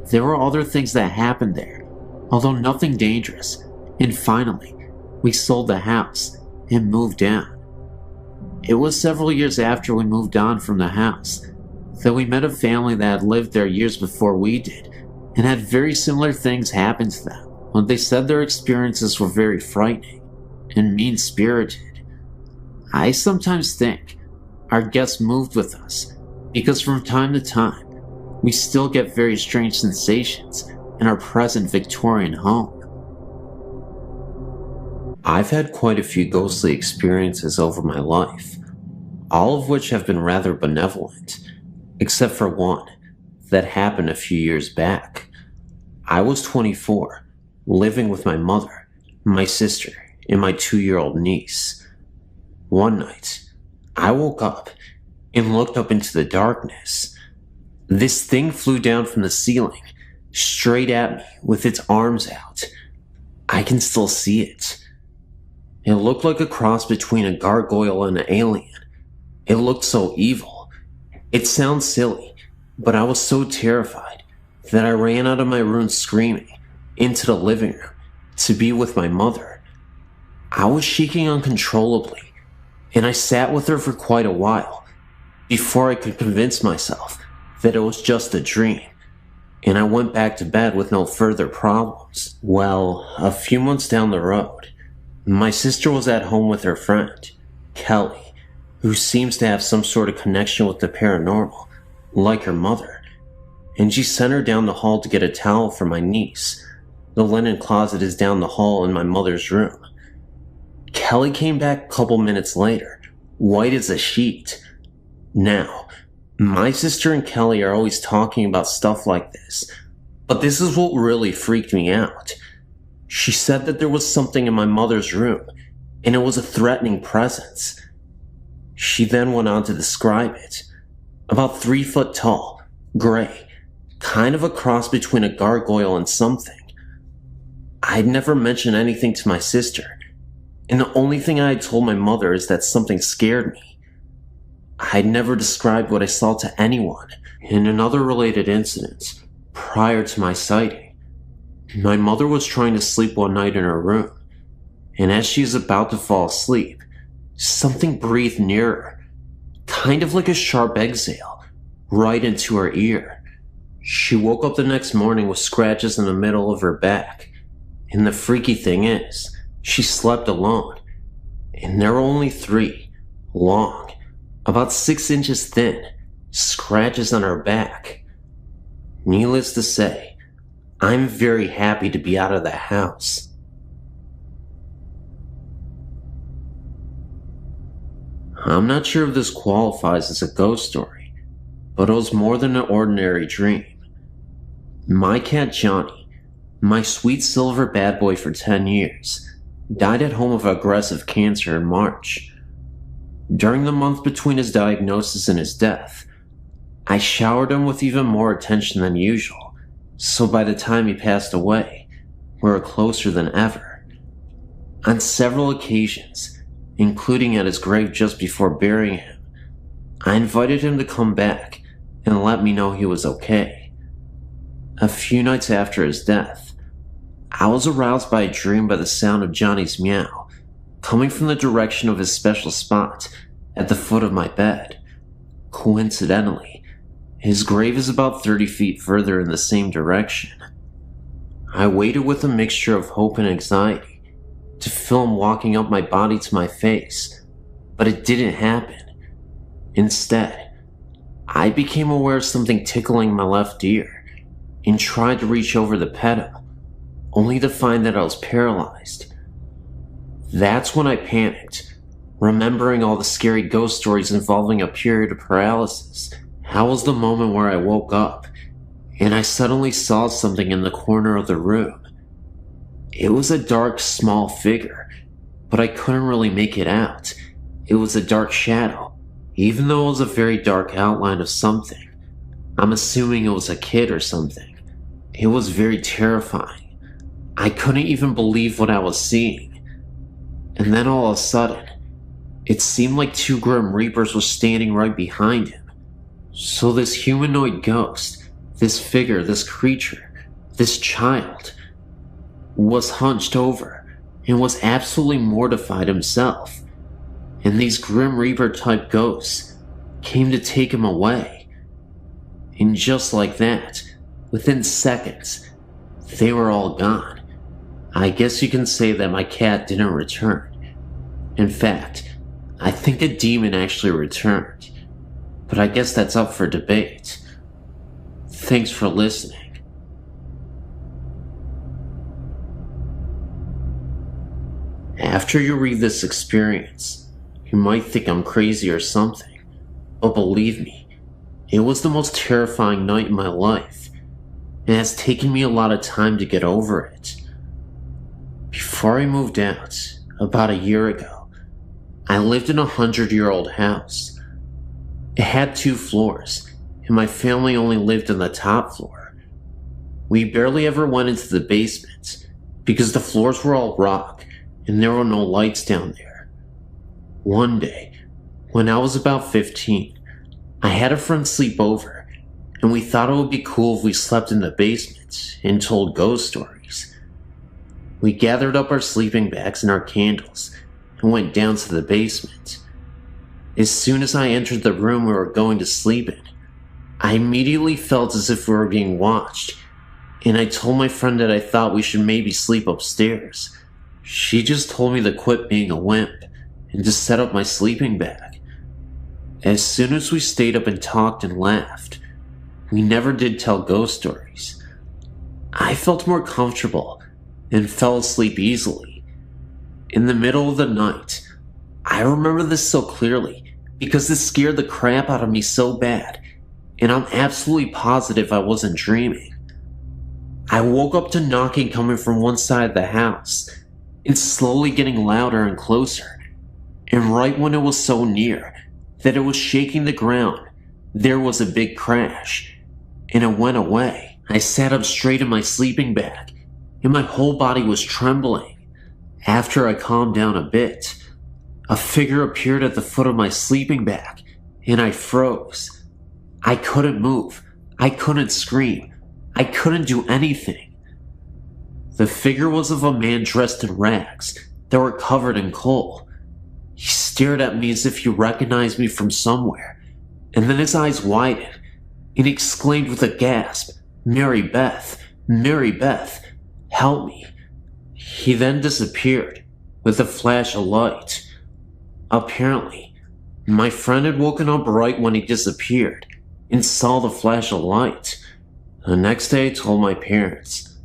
There were other things that happened there, although nothing dangerous, and finally, we sold the house and moved down. It was several years after we moved on from the house that we met a family that had lived there years before we did and had very similar things happen to them. When they said their experiences were very frightening and mean-spirited. I sometimes think our guests moved with us because from time to time we still get very strange sensations in our present Victorian home. I've had quite a few ghostly experiences over my life, all of which have been rather benevolent, except for one that happened a few years back. I was 24, living with my mother, my sister, and my 2-year-old niece. One night, I woke up and looked up into the darkness. This thing flew down from the ceiling, straight at me with its arms out. I can still see it. It looked like a cross between a gargoyle and an alien. It looked so evil. It sounds silly, but I was so terrified that I ran out of my room screaming into the living room to be with my mother. I was shaking uncontrollably, and I sat with her for quite a while before I could convince myself that it was just a dream, and I went back to bed with no further problems. Well, a few months down the road, my sister was at home with her friend, Kelly, who seems to have some sort of connection with the paranormal, like her mother, and she sent her down the hall to get a towel for my niece. The linen closet is down the hall in my mother's room. Kelly came back a couple minutes later, white as a sheet. Now, my sister and Kelly are always talking about stuff like this, but this is what really freaked me out. She said that there was something in my mother's room, and it was a threatening presence. She then went on to describe it. About 3 foot tall, gray, kind of a cross between a gargoyle and something. I'd never mentioned anything to my sister, and the only thing I had told my mother is that something scared me. I'd never described what I saw to anyone. In another related incident, prior to my sighting, my mother was trying to sleep one night in her room, and as she is about to fall asleep, something breathed near her, kind of like a sharp exhale, right into her ear. She woke up the next morning with scratches in the middle of her back, and the freaky thing is, she slept alone, and there were only 3, long, about 6 inches thin, scratches on her back. Needless to say, I'm very happy to be out of the house. I'm not sure if this qualifies as a ghost story, but it was more than an ordinary dream. My cat Johnny, my sweet silver bad boy for 10 years, died at home of aggressive cancer in March. During the month between his diagnosis and his death, I showered him with even more attention than usual, so by the time he passed away, we were closer than ever. On several occasions, including at his grave just before burying him, I invited him to come back and let me know he was okay. A few nights after his death, I was aroused by a dream by the sound of Johnny's meow, coming from the direction of his special spot at the foot of my bed. Coincidentally, his grave is about 30 feet further in the same direction. I waited with a mixture of hope and anxiety to feel him walking up my body to my face, but it didn't happen. Instead, I became aware of something tickling my left ear and tried to reach over to pet him, only to find that I was paralyzed. That's when I panicked, remembering all the scary ghost stories involving a period of paralysis. That was the moment where I woke up, and I suddenly saw something in the corner of the room. It was a dark, small figure, but I couldn't really make it out. It was a dark shadow, even though it was a very dark outline of something. I'm assuming it was a kid or something. It was very terrifying. I couldn't even believe what I was seeing. And then all of a sudden, it seemed like 2 Grim Reapers were standing right behind him. So this humanoid ghost, this figure, this creature, this child, was hunched over and was absolutely mortified himself. And these Grim Reaper type ghosts came to take him away. And just like that, within seconds, they were all gone. I guess you can say that my cat didn't return. In fact, I think a demon actually returned. But I guess that's up for debate. Thanks for listening. After you read this experience, you might think I'm crazy or something, but believe me, it was the most terrifying night in my life, and it has taken me a lot of time to get over it. Before I moved out, about a year ago, I lived in a 100-year-old house. It had 2 floors, and my family only lived on the top floor. We barely ever went into the basement, because the floors were all rock, and there were no lights down there. One day, when I was about 15, I had a friend sleep over, and we thought it would be cool if we slept in the basement and told ghost stories. We gathered up our sleeping bags and our candles and went down to the basement. As soon as I entered the room we were going to sleep in, I immediately felt as if we were being watched, and I told my friend that I thought we should maybe sleep upstairs. She just told me to quit being a wimp and to set up my sleeping bag. As soon as we stayed up and talked and laughed, we never did tell ghost stories. I felt more comfortable and fell asleep easily. In the middle of the night, I remember this so clearly because this scared the crap out of me so bad, and I'm absolutely positive I wasn't dreaming. I woke up to knocking coming from one side of the house, and slowly getting louder and closer, and right when it was so near, that it was shaking the ground. There was a big crash, and it went away. I sat up straight in my sleeping bag, and my whole body was trembling. After I calmed down a bit, a figure appeared at the foot of my sleeping bag, and I froze. I couldn't move. I couldn't scream. I couldn't do anything. The figure was of a man dressed in rags that were covered in coal. He stared at me as if he recognized me from somewhere, and then his eyes widened, and he exclaimed with a gasp, "Mary Beth, Mary Beth, help me." He then disappeared with a flash of light. Apparently, my friend had woken up right when he disappeared and saw the flash of light. The next day I told my parents,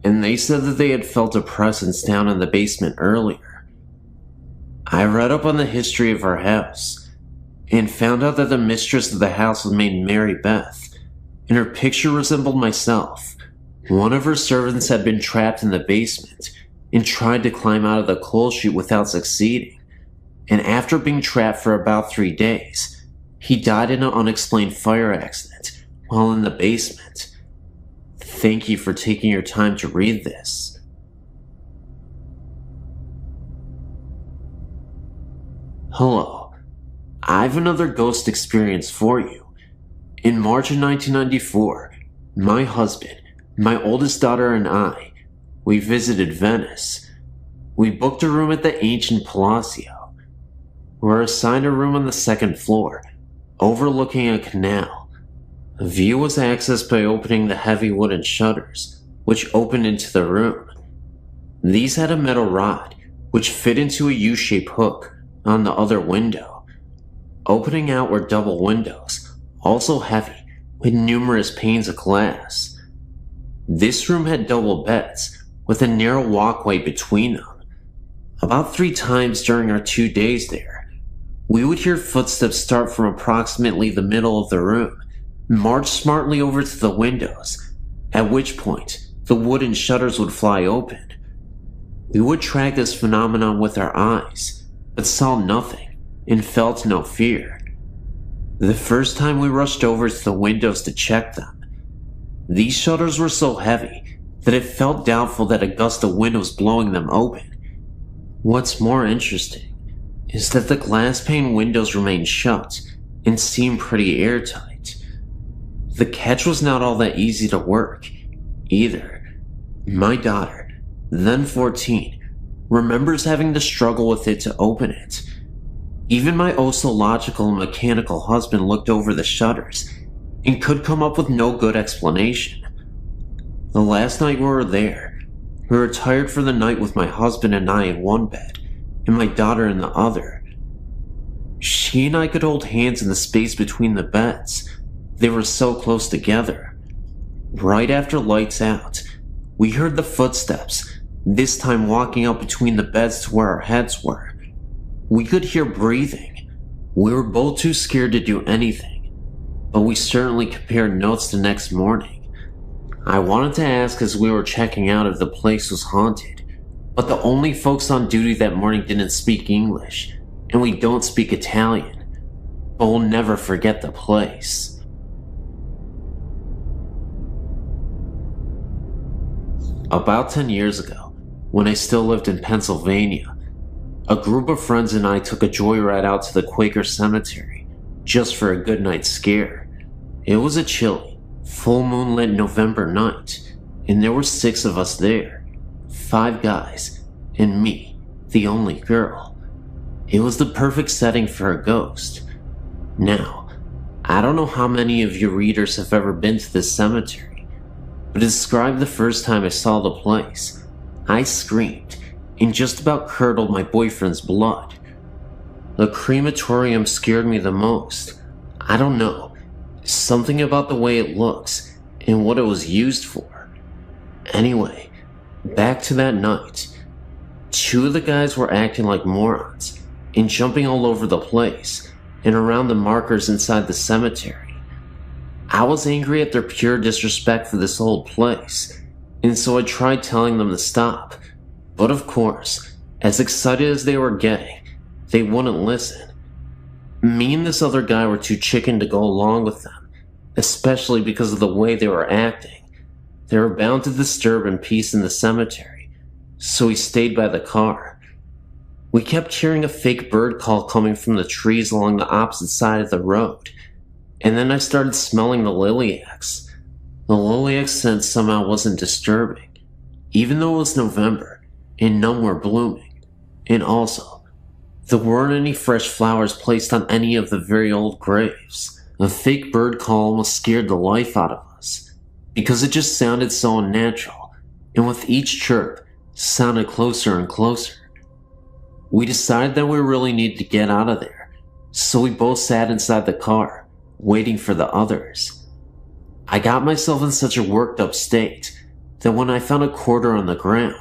and they said that they had felt a presence down in the basement earlier. I read up on the history of our house and found out that the mistress of the house was named Mary Beth, and her picture resembled myself. One of her servants had been trapped in the basement and tried to climb out of the coal chute without succeeding, and after being trapped for about 3 days, he died in an unexplained fire accident while in the basement. Thank you for taking your time to read this. Hello, I have another ghost experience for you. In March of 1994, my husband, my oldest daughter, and I, we visited Venice. We booked a room at the ancient Palazzo. We were assigned a room on the second floor, overlooking a canal. The view was accessed by opening the heavy wooden shutters, which opened into the room. These had a metal rod, which fit into a U-shaped hook on the other window. Opening out were double windows, also heavy, with numerous panes of glass. This room had double beds, with a narrow walkway between them. About 3 times during our 2 days there, we would hear footsteps start from approximately the middle of the room, march smartly over to the windows, at which point the wooden shutters would fly open. We would track this phenomenon with our eyes, but saw nothing and felt no fear. The first time we rushed over to the windows to check them, these shutters were so heavy that it felt doubtful that a gust of wind was blowing them open. What's more interesting is that the glass pane windows remained shut and seemed pretty airtight. The catch was not all that easy to work, either. My daughter, then 14, remembers having to struggle with it to open it. Even my logical and mechanical husband looked over the shutters and could come up with no good explanation. The last night we were there, we retired for the night with my husband and I in one bed, and my daughter in the other. She and I could hold hands in the space between the beds. They were so close together. Right after lights out, we heard the footsteps, this time walking up between the beds to where our heads were. We could hear breathing. We were both too scared to do anything, but we certainly compared notes the next morning. I wanted to ask as we were checking out if the place was haunted, but the only folks on duty that morning didn't speak English, and we don't speak Italian, but we'll never forget the place. About 10 years ago, when I still lived in Pennsylvania, a group of friends and I took a joyride out to the Quaker cemetery, just for a good night scare. It was a chilly, full moonlit November night, and there were 6 of us there. 5 guys, and me, the only girl. It was the perfect setting for a ghost. Now, I don't know how many of your readers have ever been to this cemetery, but to describe the first time I saw the place, I screamed and just about curdled my boyfriend's blood. The crematorium scared me the most. I don't know, something about the way it looks and what it was used for. Anyway, back to that night. 2 of the guys were acting like morons and jumping all over the place and around the markers inside the cemetery. I was angry at their pure disrespect for this old place, and so I tried telling them to stop. But of course, as excited as they were getting, they wouldn't listen. Me and this other guy were too chicken to go along with them, especially because of the way they were acting. They were bound to disturb peace in the cemetery, so we stayed by the car. We kept hearing a fake bird call coming from the trees along the opposite side of the road, and then I started smelling the lilacs. The lilac scent somehow wasn't disturbing, even though it was November and none were blooming, and also, there weren't any fresh flowers placed on any of the very old graves. The fake bird call almost scared the life out of us, because it just sounded so unnatural, and with each chirp, sounded closer and closer. We decided that we really needed to get out of there, so we both sat inside the car, waiting for the others. I got myself in such a worked up state that when I found a quarter on the ground,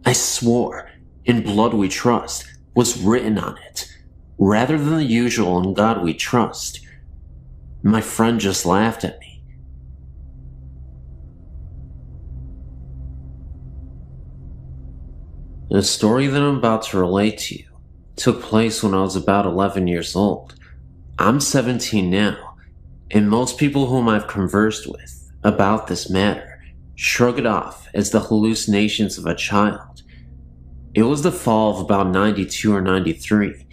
I swore, "In blood we trust," was written on it, rather than the usual "In God we trust." My friend just laughed at me. The story that I'm about to relate to you took place when I was about 11 years old. I'm 17 now, and most people whom I've conversed with about this matter shrug it off as the hallucinations of a child. It was the fall of about 92 or 93,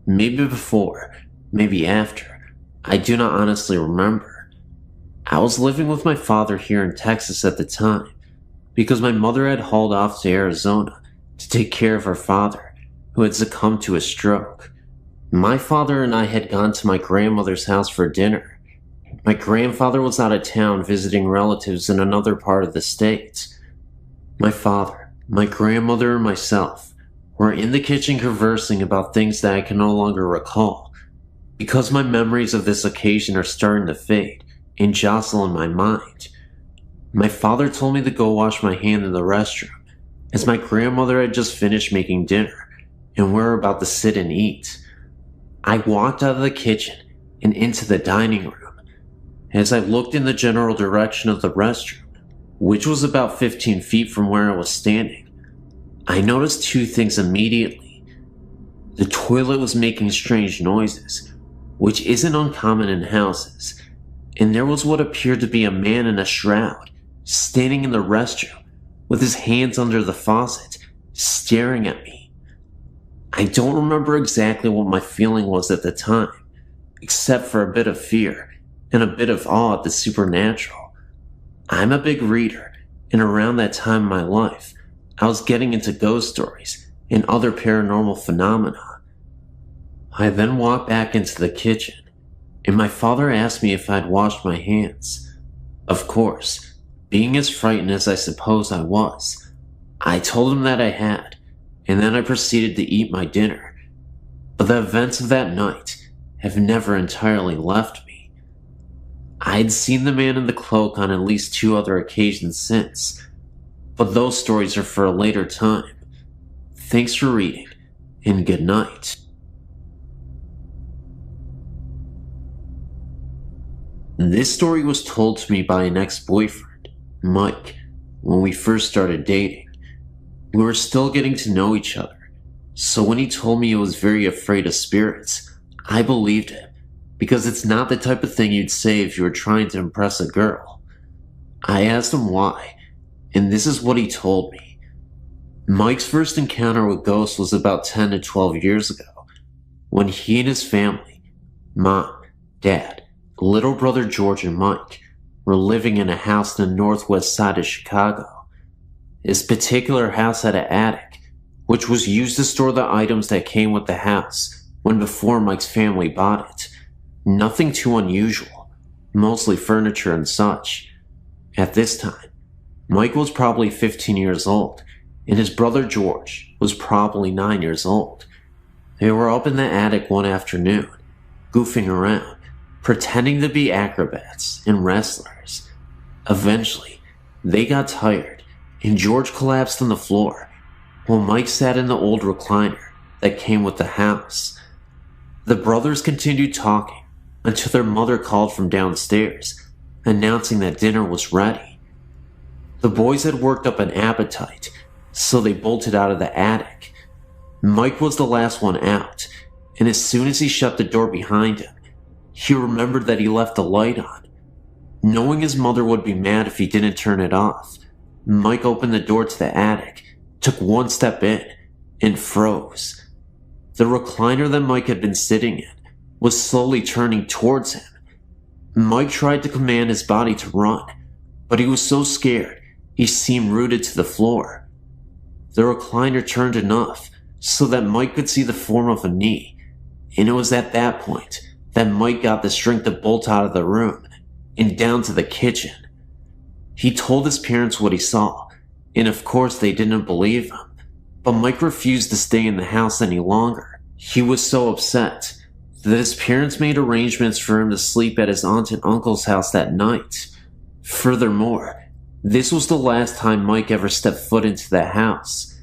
maybe before, maybe after. I do not honestly remember. I was living with my father here in Texas at the time, because my mother had hauled off to Arizona to take care of her father, who had succumbed to a stroke. My father and I had gone to my grandmother's house for dinner. My grandfather was out of town visiting relatives in another part of the state. My father, my grandmother, and myself were in the kitchen conversing about things that I can no longer recall, because my memories of this occasion are starting to fade and jostle in my mind. My father told me to go wash my hand in the restroom, as my grandmother had just finished making dinner, and we were about to sit and eat. I walked out of the kitchen and into the dining room. As I looked in the general direction of the restroom, which was about 15 feet from where I was standing, I noticed two things immediately. The toilet was making strange noises, which isn't uncommon in houses, and there was what appeared to be a man in a shroud, standing in the restroom, with his hands under the faucet, staring at me. I don't remember exactly what my feeling was at the time, except for a bit of fear and a bit of awe at the supernatural. I'm a big reader, and around that time in my life, I was getting into ghost stories and other paranormal phenomena. I then walked back into the kitchen, and my father asked me if I'd washed my hands. Of course, being as frightened as I suppose I was, I told him that I had, and then I proceeded to eat my dinner. But the events of that night have never entirely left me. I had seen the man in the cloak on at least 2 other occasions since, but those stories are for a later time. Thanks for reading, and good night. This story was told to me by an ex-boyfriend, Mike, when we first started dating. We were still getting to know each other, so when he told me he was very afraid of spirits, I believed him, because it's not the type of thing you'd say if you were trying to impress a girl. I asked him why, and this is what he told me. Mike's first encounter with ghosts was about 10 to 12 years ago, when he and his family, mom, dad, little brother George, and Mike, were living in a house in the northwest side of Chicago. This particular house had an attic, which was used to store the items that came with the house when before Mike's family bought it. Nothing too unusual, mostly furniture and such. At this time, Mike was probably 15 years old, and his brother George was probably 9 years old. They were up in the attic one afternoon, goofing around, pretending to be acrobats and wrestlers. Eventually, they got tired, and George collapsed on the floor, while Mike sat in the old recliner that came with the house. The brothers continued talking until their mother called from downstairs, announcing that dinner was ready. The boys had worked up an appetite, so they bolted out of the attic. Mike was the last one out, and as soon as he shut the door behind him, he remembered that he left the light on. Knowing his mother would be mad if he didn't turn it off, Mike opened the door to the attic, took one step in, and froze. The recliner that Mike had been sitting in was slowly turning towards him. Mike tried to command his body to run, but he was so scared he seemed rooted to the floor. The recliner turned enough so that Mike could see the form of a knee, and it was at that point that Mike got the strength to bolt out of the room and down to the kitchen. He told his parents what he saw, and of course they didn't believe him, but Mike refused to stay in the house any longer. He was so upset that his parents made arrangements for him to sleep at his aunt and uncle's house that night. Furthermore, this was the last time Mike ever stepped foot into the house.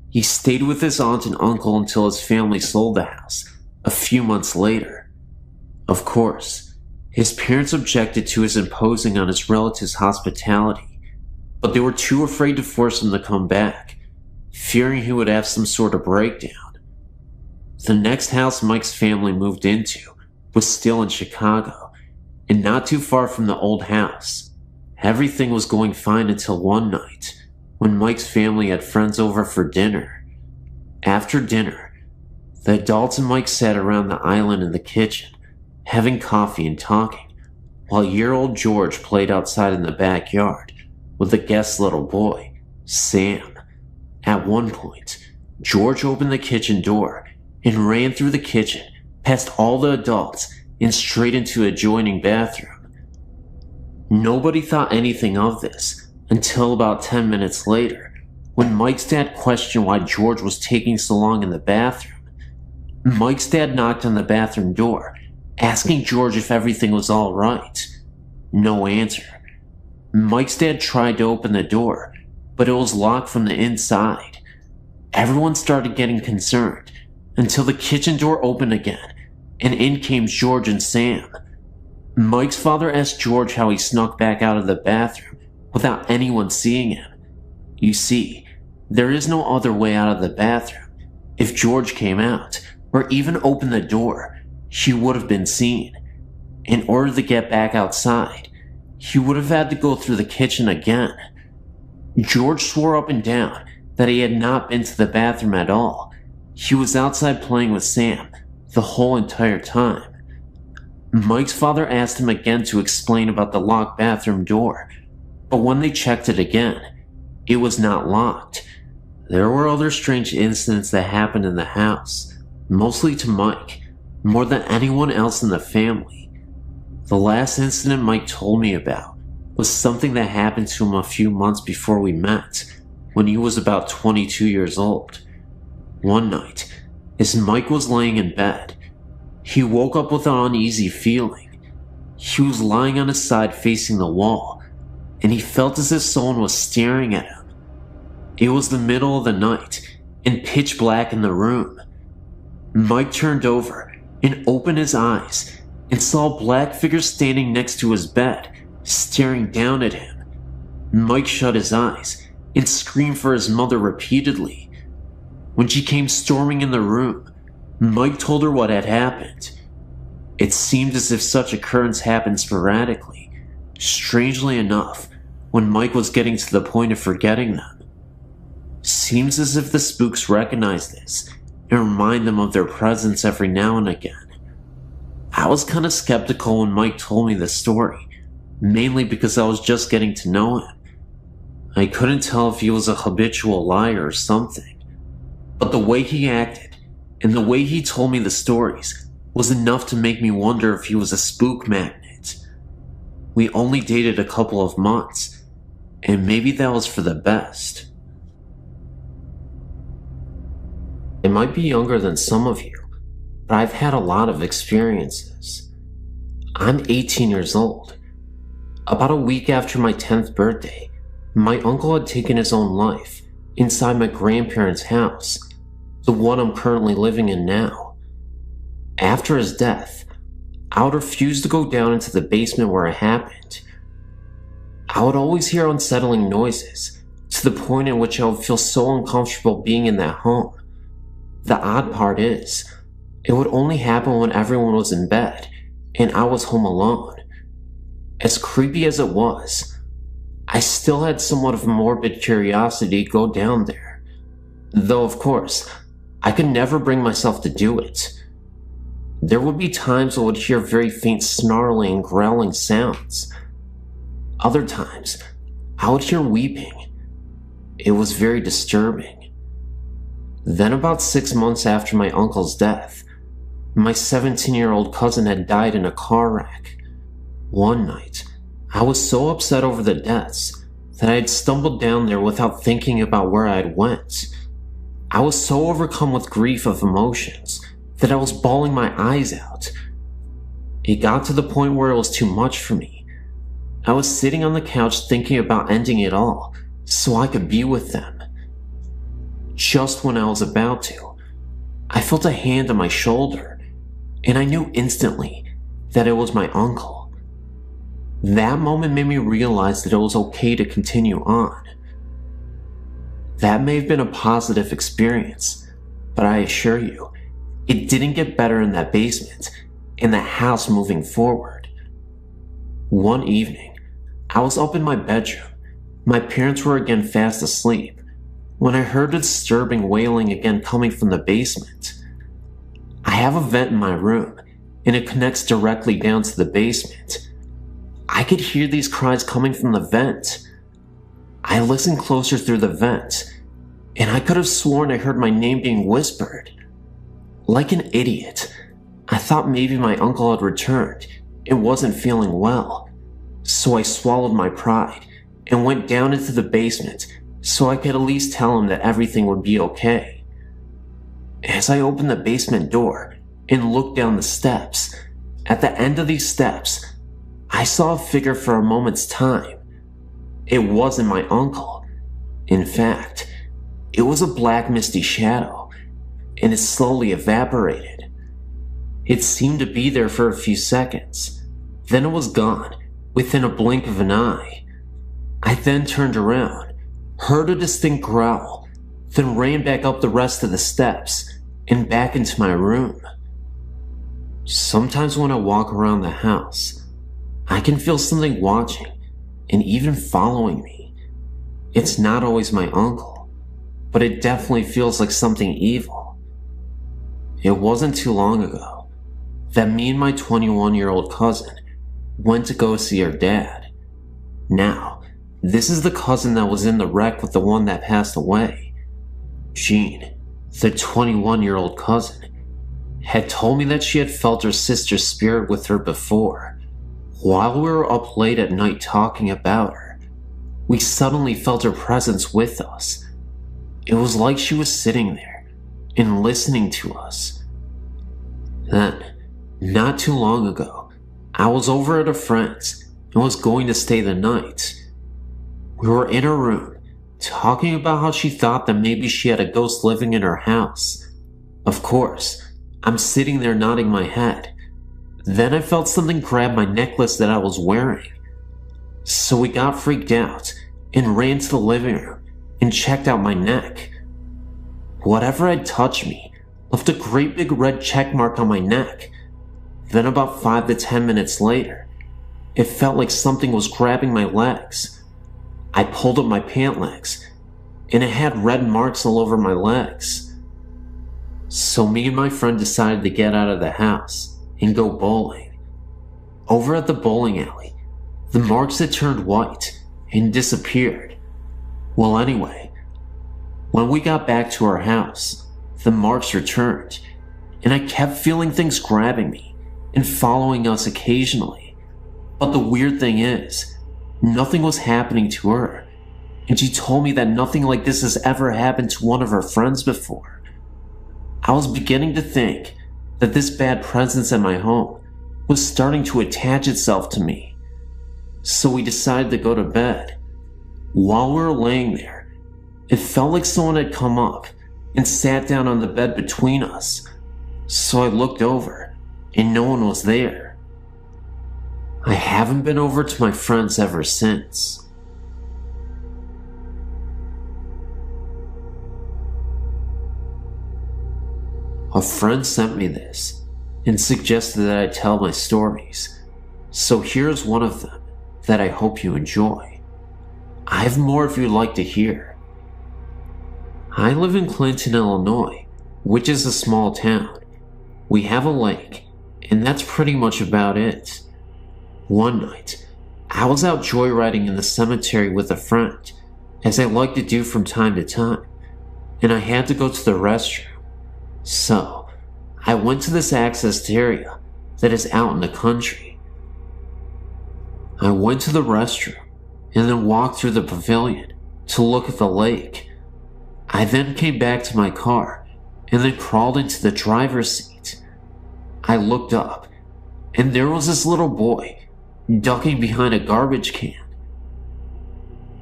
He stayed with his aunt and uncle until his family sold the house a few months later. Of course, his parents objected to his imposing on his relatives' hospitality, but they were too afraid to force him to come back, fearing he would have some sort of breakdown. The next house Mike's family moved into was still in Chicago, and not too far from the old house. Everything was going fine until one night, when Mike's family had friends over for dinner. After dinner, the adults and Mike sat around the island in the kitchen, having coffee and talking, while year-old George played outside in the backyard with the guest's little boy, Sam. At one point, George opened the kitchen door and ran through the kitchen, past all the adults, and straight into an adjoining bathroom. Nobody thought anything of this until about 10 minutes later, when Mike's dad questioned why George was taking so long in the bathroom. Mike's dad knocked on the bathroom door, asking George if everything was all right. No answer. Mike's dad tried to open the door, but it was locked from the inside. Everyone started getting concerned until the kitchen door opened again, and in came George and Sam. Mike's father asked George how he snuck back out of the bathroom without anyone seeing him. You see, there is no other way out of the bathroom. If George came out, or even opened the door, he would have been seen. In order to get back outside, he would have had to go through the kitchen again. George swore up and down that he had not been to the bathroom at all. He was outside playing with Sam the whole entire time. Mike's father asked him again to explain about the locked bathroom door, but when they checked it again, it was not locked. There were other strange incidents that happened in the house, mostly to Mike, more than anyone else in the family. The last incident Mike told me about was something that happened to him a few months before we met, when he was about 22 years old. One night, as Mike was laying in bed, he woke up with an uneasy feeling. He was lying on his side facing the wall, and he felt as if someone was staring at him. It was the middle of the night, and pitch black in the room. Mike turned over and opened his eyes and saw a black figure standing next to his bed, staring down at him. Mike shut his eyes and screamed for his mother repeatedly. When she came storming in the room, Mike told her what had happened. It seemed as if such occurrence happened sporadically, strangely enough, when Mike was getting to the point of forgetting them. Seems as if the spooks recognize this and remind them of their presence every now and again. I was kinda skeptical when Mike told me the story, mainly because I was just getting to know him. I couldn't tell if he was a habitual liar or something, but the way he acted and the way he told me the stories was enough to make me wonder if he was a spook magnet. We only dated a couple of months, and maybe that was for the best. I might be younger than some of you, but I've had a lot of experiences. I'm 18 years old. About a week after my 10th birthday, my uncle had taken his own life inside my grandparents' house, the one I'm currently living in now. After his death, I would refuse to go down into the basement where it happened. I would always hear unsettling noises, to the point in which I would feel so uncomfortable being in that home. The odd part is, It would only happen when everyone was in bed and I was home alone. As creepy as it was, I still had somewhat of morbid curiosity to go down there. Though, of course, I could never bring myself to do it. There would be times I would hear very faint snarling and growling sounds. Other times, I would hear weeping. It was very disturbing. Then about 6 months after my uncle's death, my 17-year-old cousin had died in a car wreck. One night, I was so upset over the deaths that I had stumbled down there without thinking about where I had went. I was so overcome with grief of emotions that I was bawling my eyes out. It got to the point where it was too much for me. I was sitting on the couch thinking about ending it all so I could be with them. Just when I was about to, I felt a hand on my shoulder, and I knew instantly that it was my uncle. That moment made me realize that it was okay to continue on. That may have been a positive experience, but I assure you, it didn't get better in that basement and the house moving forward. One evening, I was up in my bedroom. My parents were again fast asleep when I heard a disturbing wailing again coming from the basement. I have a vent in my room, and it connects directly down to the basement. I could hear these cries coming from the vent. I listened closer through the vent, and I could have sworn I heard my name being whispered. Like an idiot, I thought maybe my uncle had returned and wasn't feeling well, so I swallowed my pride and went down into the basement so I could at least tell him that everything would be okay. As I opened the basement door and looked down the steps, at the end of these steps, I saw a figure for a moment's time. It wasn't my uncle. In fact, it was a black misty shadow, and it slowly evaporated. It seemed to be there for a few seconds, then it was gone within a blink of an eye. I then turned around, heard a distinct growl, then ran back up the rest of the steps and back into my room. Sometimes when I walk around the house, I can feel something watching and even following me. It's not always my uncle, but it definitely feels like something evil. It wasn't too long ago that me and my 21-year-old cousin went to go see her dad. Now, this is the cousin that was in the wreck with the one that passed away. Jean, the 21-year-old cousin, had told me that she had felt her sister's spirit with her before. While we were up late at night talking about her, we suddenly felt her presence with us. It was like she was sitting there and listening to us. Then, not too long ago, I was over at a friend's and was going to stay the night. We were in her room, talking about how she thought that maybe she had a ghost living in her house. Of course, I'm sitting there nodding my head. Then I felt something grab my necklace that I was wearing. So we got freaked out and ran to the living room and checked out my neck. Whatever had touched me left a great big red check mark on my neck. Then about 5 to 10 minutes later, it felt like something was grabbing my legs. I pulled up my pant legs, and it had red marks all over my legs. So me and my friend decided to get out of the house and go bowling. Over at the bowling alley, the marks had turned white and disappeared. Well, anyway, when we got back to our house, the marks returned, and I kept feeling things grabbing me and following us occasionally. But the weird thing is, nothing was happening to her, and she told me that nothing like this has ever happened to one of her friends before. I was beginning to think that this bad presence in my home was starting to attach itself to me. So we decided to go to bed. While we were laying there, it felt like someone had come up and sat down on the bed between us. So I looked over, and no one was there. I haven't been over to my friend's ever since. A friend sent me this and suggested that I tell my stories, so here's one of them that I hope you enjoy. I have more if you'd like to hear. I live in Clinton, Illinois, which is a small town. We have a lake, and that's pretty much about it. One night, I was out joyriding in the cemetery with a friend, as I like to do from time to time, and I had to go to the restroom. So, I went to this accessed area that is out in the country. I went to the restroom and then walked through the pavilion to look at the lake. I then came back to my car and then crawled into the driver's seat. I looked up and there was this little boy ducking behind a garbage can.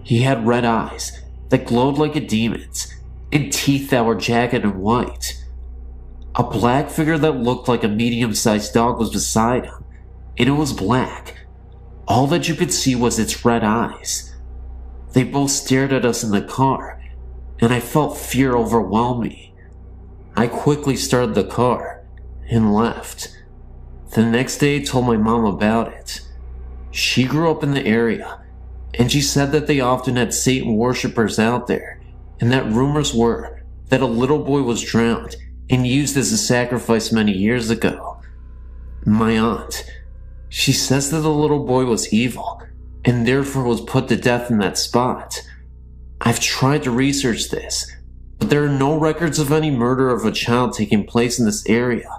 He had red eyes that glowed like a demon's and teeth that were jagged and white. A black figure that looked like a medium-sized dog was beside him, and it was black. All that you could see was its red eyes. They both stared at us in the car, and I felt fear overwhelm me. I quickly started the car and left. The next day I told my mom about it. She grew up in the area, and she said that they often had Satan worshippers out there, and that rumors were that a little boy was drowned and used as a sacrifice many years ago. My aunt, she says that the little boy was evil and therefore was put to death in that spot. I've tried to research this, but there are no records of any murder of a child taking place in this area.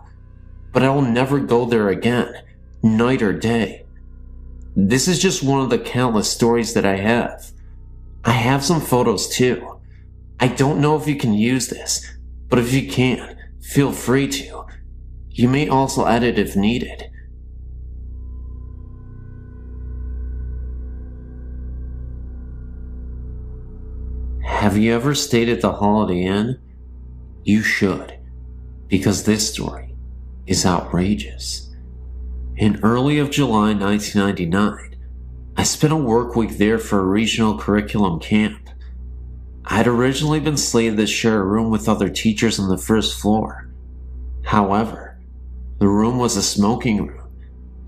But I will never go there again, night or day. This is just one of the countless stories that I have. I have some photos too. I don't know if you can use this, but if you can, feel free to. You may also edit if needed. Have you ever stayed at the Holiday Inn? You should, because this story is outrageous. In early of July 1999, I spent a work week there for a regional curriculum camp. I had originally been slated to share a room with other teachers on the first floor. However, the room was a smoking room,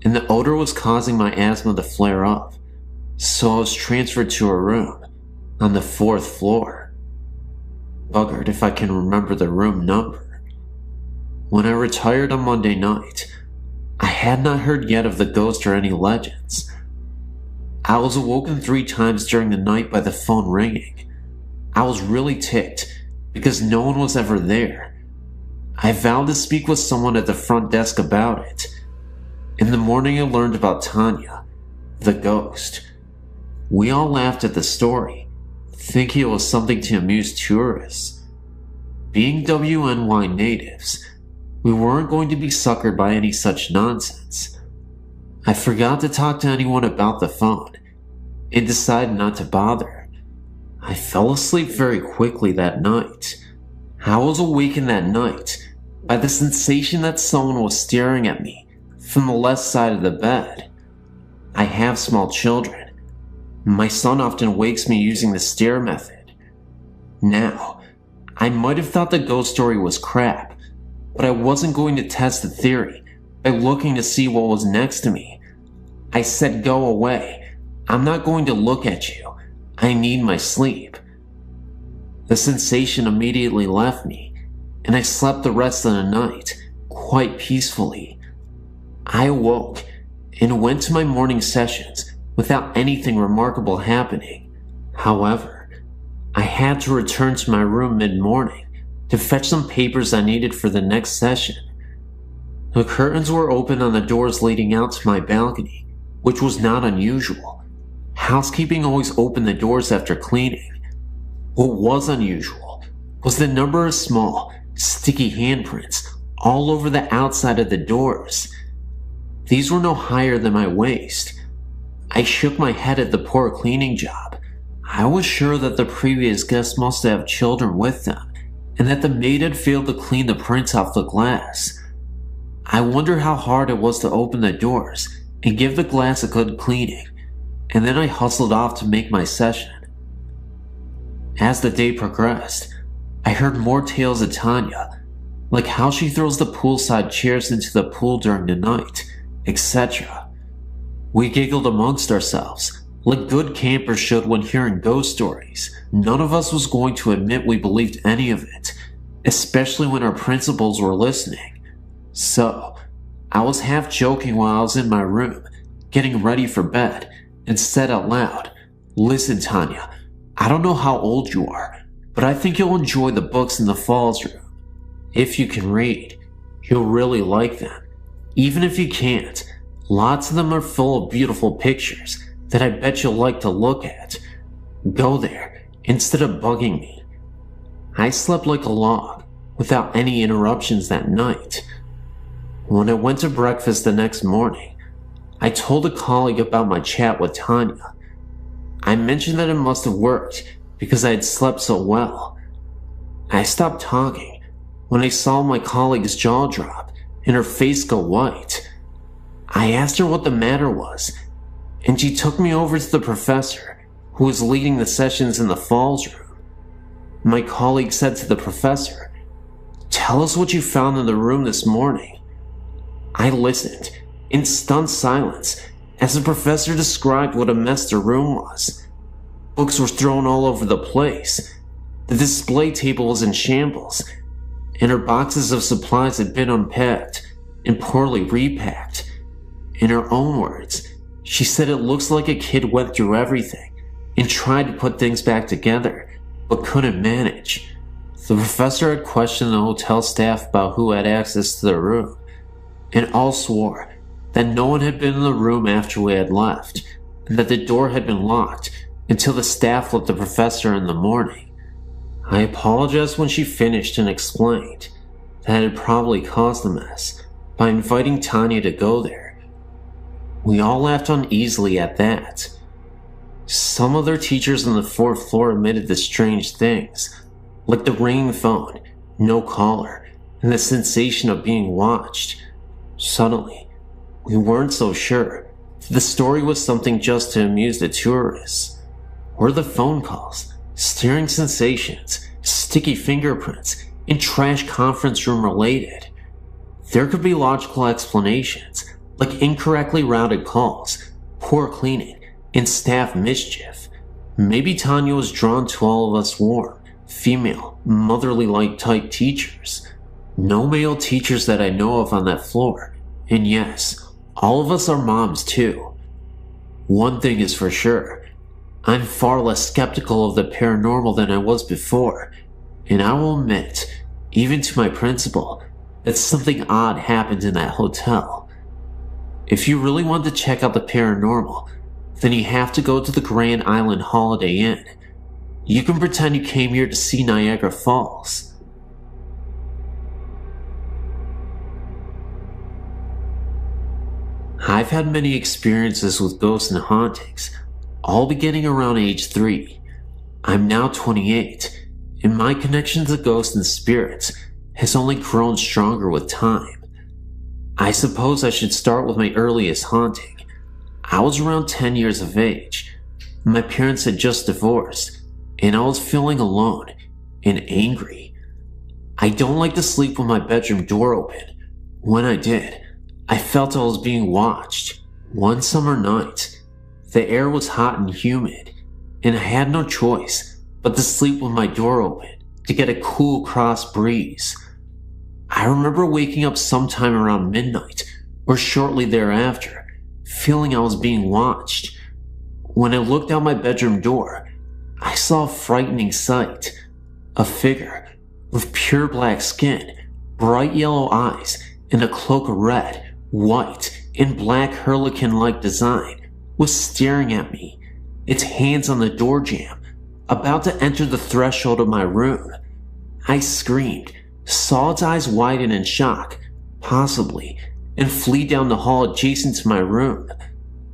and the odor was causing my asthma to flare up, so I was transferred to a room on the fourth floor. Buggered if I can remember the room number. When I retired on Monday night, I had not heard yet of the ghost or any legends. I was awoken 3 times during the night by the phone ringing. I was really ticked because no one was ever there. I vowed to speak with someone at the front desk about it. In the morning I learned about Tanya, the ghost. We all laughed at the story, thinking it was something to amuse tourists. Being WNY natives, we weren't going to be suckered by any such nonsense. I forgot to talk to anyone about the phone and decided not to bother. I fell asleep very quickly that night. I was awakened that night by the sensation that someone was staring at me from the left side of the bed. I have small children. My son often wakes me using the stare method. Now, I might have thought the ghost story was crap, but I wasn't going to test the theory by looking to see what was next to me. I said, "Go away. I'm not going to look at you. I need my sleep." The sensation immediately left me, and I slept the rest of the night quite peacefully. I awoke and went to my morning sessions without anything remarkable happening. However, I had to return to my room mid-morning to fetch some papers I needed for the next session. The curtains were open on the doors leading out to my balcony, which was not unusual. Housekeeping always opened the doors after cleaning. What was unusual was the number of small, sticky handprints all over the outside of the doors. These were no higher than my waist. I shook my head at the poor cleaning job. I was sure that the previous guests must have children with them, and that the maid had failed to clean the prints off the glass. I wonder how hard it was to open the doors and give the glass a good cleaning, and then I hustled off to make my session. As the day progressed, I heard more tales of Tanya, like how she throws the poolside chairs into the pool during the night, etc. We giggled amongst ourselves, like good campers should when hearing ghost stories. None of us was going to admit we believed any of it, especially when our principals were listening. So, I was half joking while I was in my room, getting ready for bed, and said out loud, "Listen, Tanya, I don't know how old you are, but I think you'll enjoy the books in the Falls room. If you can read, you'll really like them. Even if you can't, lots of them are full of beautiful pictures that I bet you'll like to look at. Go there instead of bugging me." I slept like a log, without any interruptions that night. When I went to breakfast the next morning, I told a colleague about my chat with Tanya. I mentioned that it must have worked because I had slept so well. I stopped talking when I saw my colleague's jaw drop and her face go white. I asked her what the matter was, and she took me over to the professor who was leading the sessions in the Falls room. My colleague said to the professor, "Tell us what you found in the room this morning." I listened in stunned silence as the professor described what a mess the room was. Books were thrown all over the place. The display table was in shambles, and her boxes of supplies had been unpacked and poorly repacked. In her own words, she said it looks like a kid went through everything and tried to put things back together, but couldn't manage. The professor had questioned the hotel staff about who had access to the room, and all swore that no one had been in the room after we had left, and that the door had been locked until the staff let the professor in the morning. I apologized when she finished and explained that it had probably caused the mess by inviting Tanya to go there. We all laughed uneasily at that. Some other teachers on the fourth floor admitted the strange things, like the ringing phone, no caller, and the sensation of being watched. Suddenly, we weren't so sure if the story was something just to amuse the tourists. Were the phone calls, stirring sensations, sticky fingerprints, and trash conference room related? There could be logical explanations, like incorrectly routed calls, poor cleaning, and staff mischief. Maybe Tanya was drawn to all of us warm, female, motherly-like type teachers. No male teachers that I know of on that floor, and yes, all of us are moms too. One thing is for sure, I'm far less skeptical of the paranormal than I was before, and I will admit, even to my principal, that something odd happened in that hotel. If you really want to check out the paranormal, then you have to go to the Grand Island Holiday Inn. You can pretend you came here to see Niagara Falls. I've had many experiences with ghosts and hauntings, all beginning around age 3. I'm now 28, and my connection to ghosts and spirits has only grown stronger with time. I suppose I should start with my earliest haunting. I was around 10 years of age. My parents had just divorced, and I was feeling alone and angry. I don't like to sleep with my bedroom door open. When I did, I felt I was being watched. One summer night, the air was hot and humid, and I had no choice but to sleep with my door open to get a cool cross breeze. I remember waking up sometime around midnight or shortly thereafter, feeling I was being watched. When I looked out my bedroom door, I saw a frightening sight. A figure with pure black skin, bright yellow eyes, and a cloak of red, white, and black harlequin-like design was staring at me, its hands on the door jamb, about to enter the threshold of my room. I screamed, saw its eyes widen in shock, possibly, and flee down the hall adjacent to my room.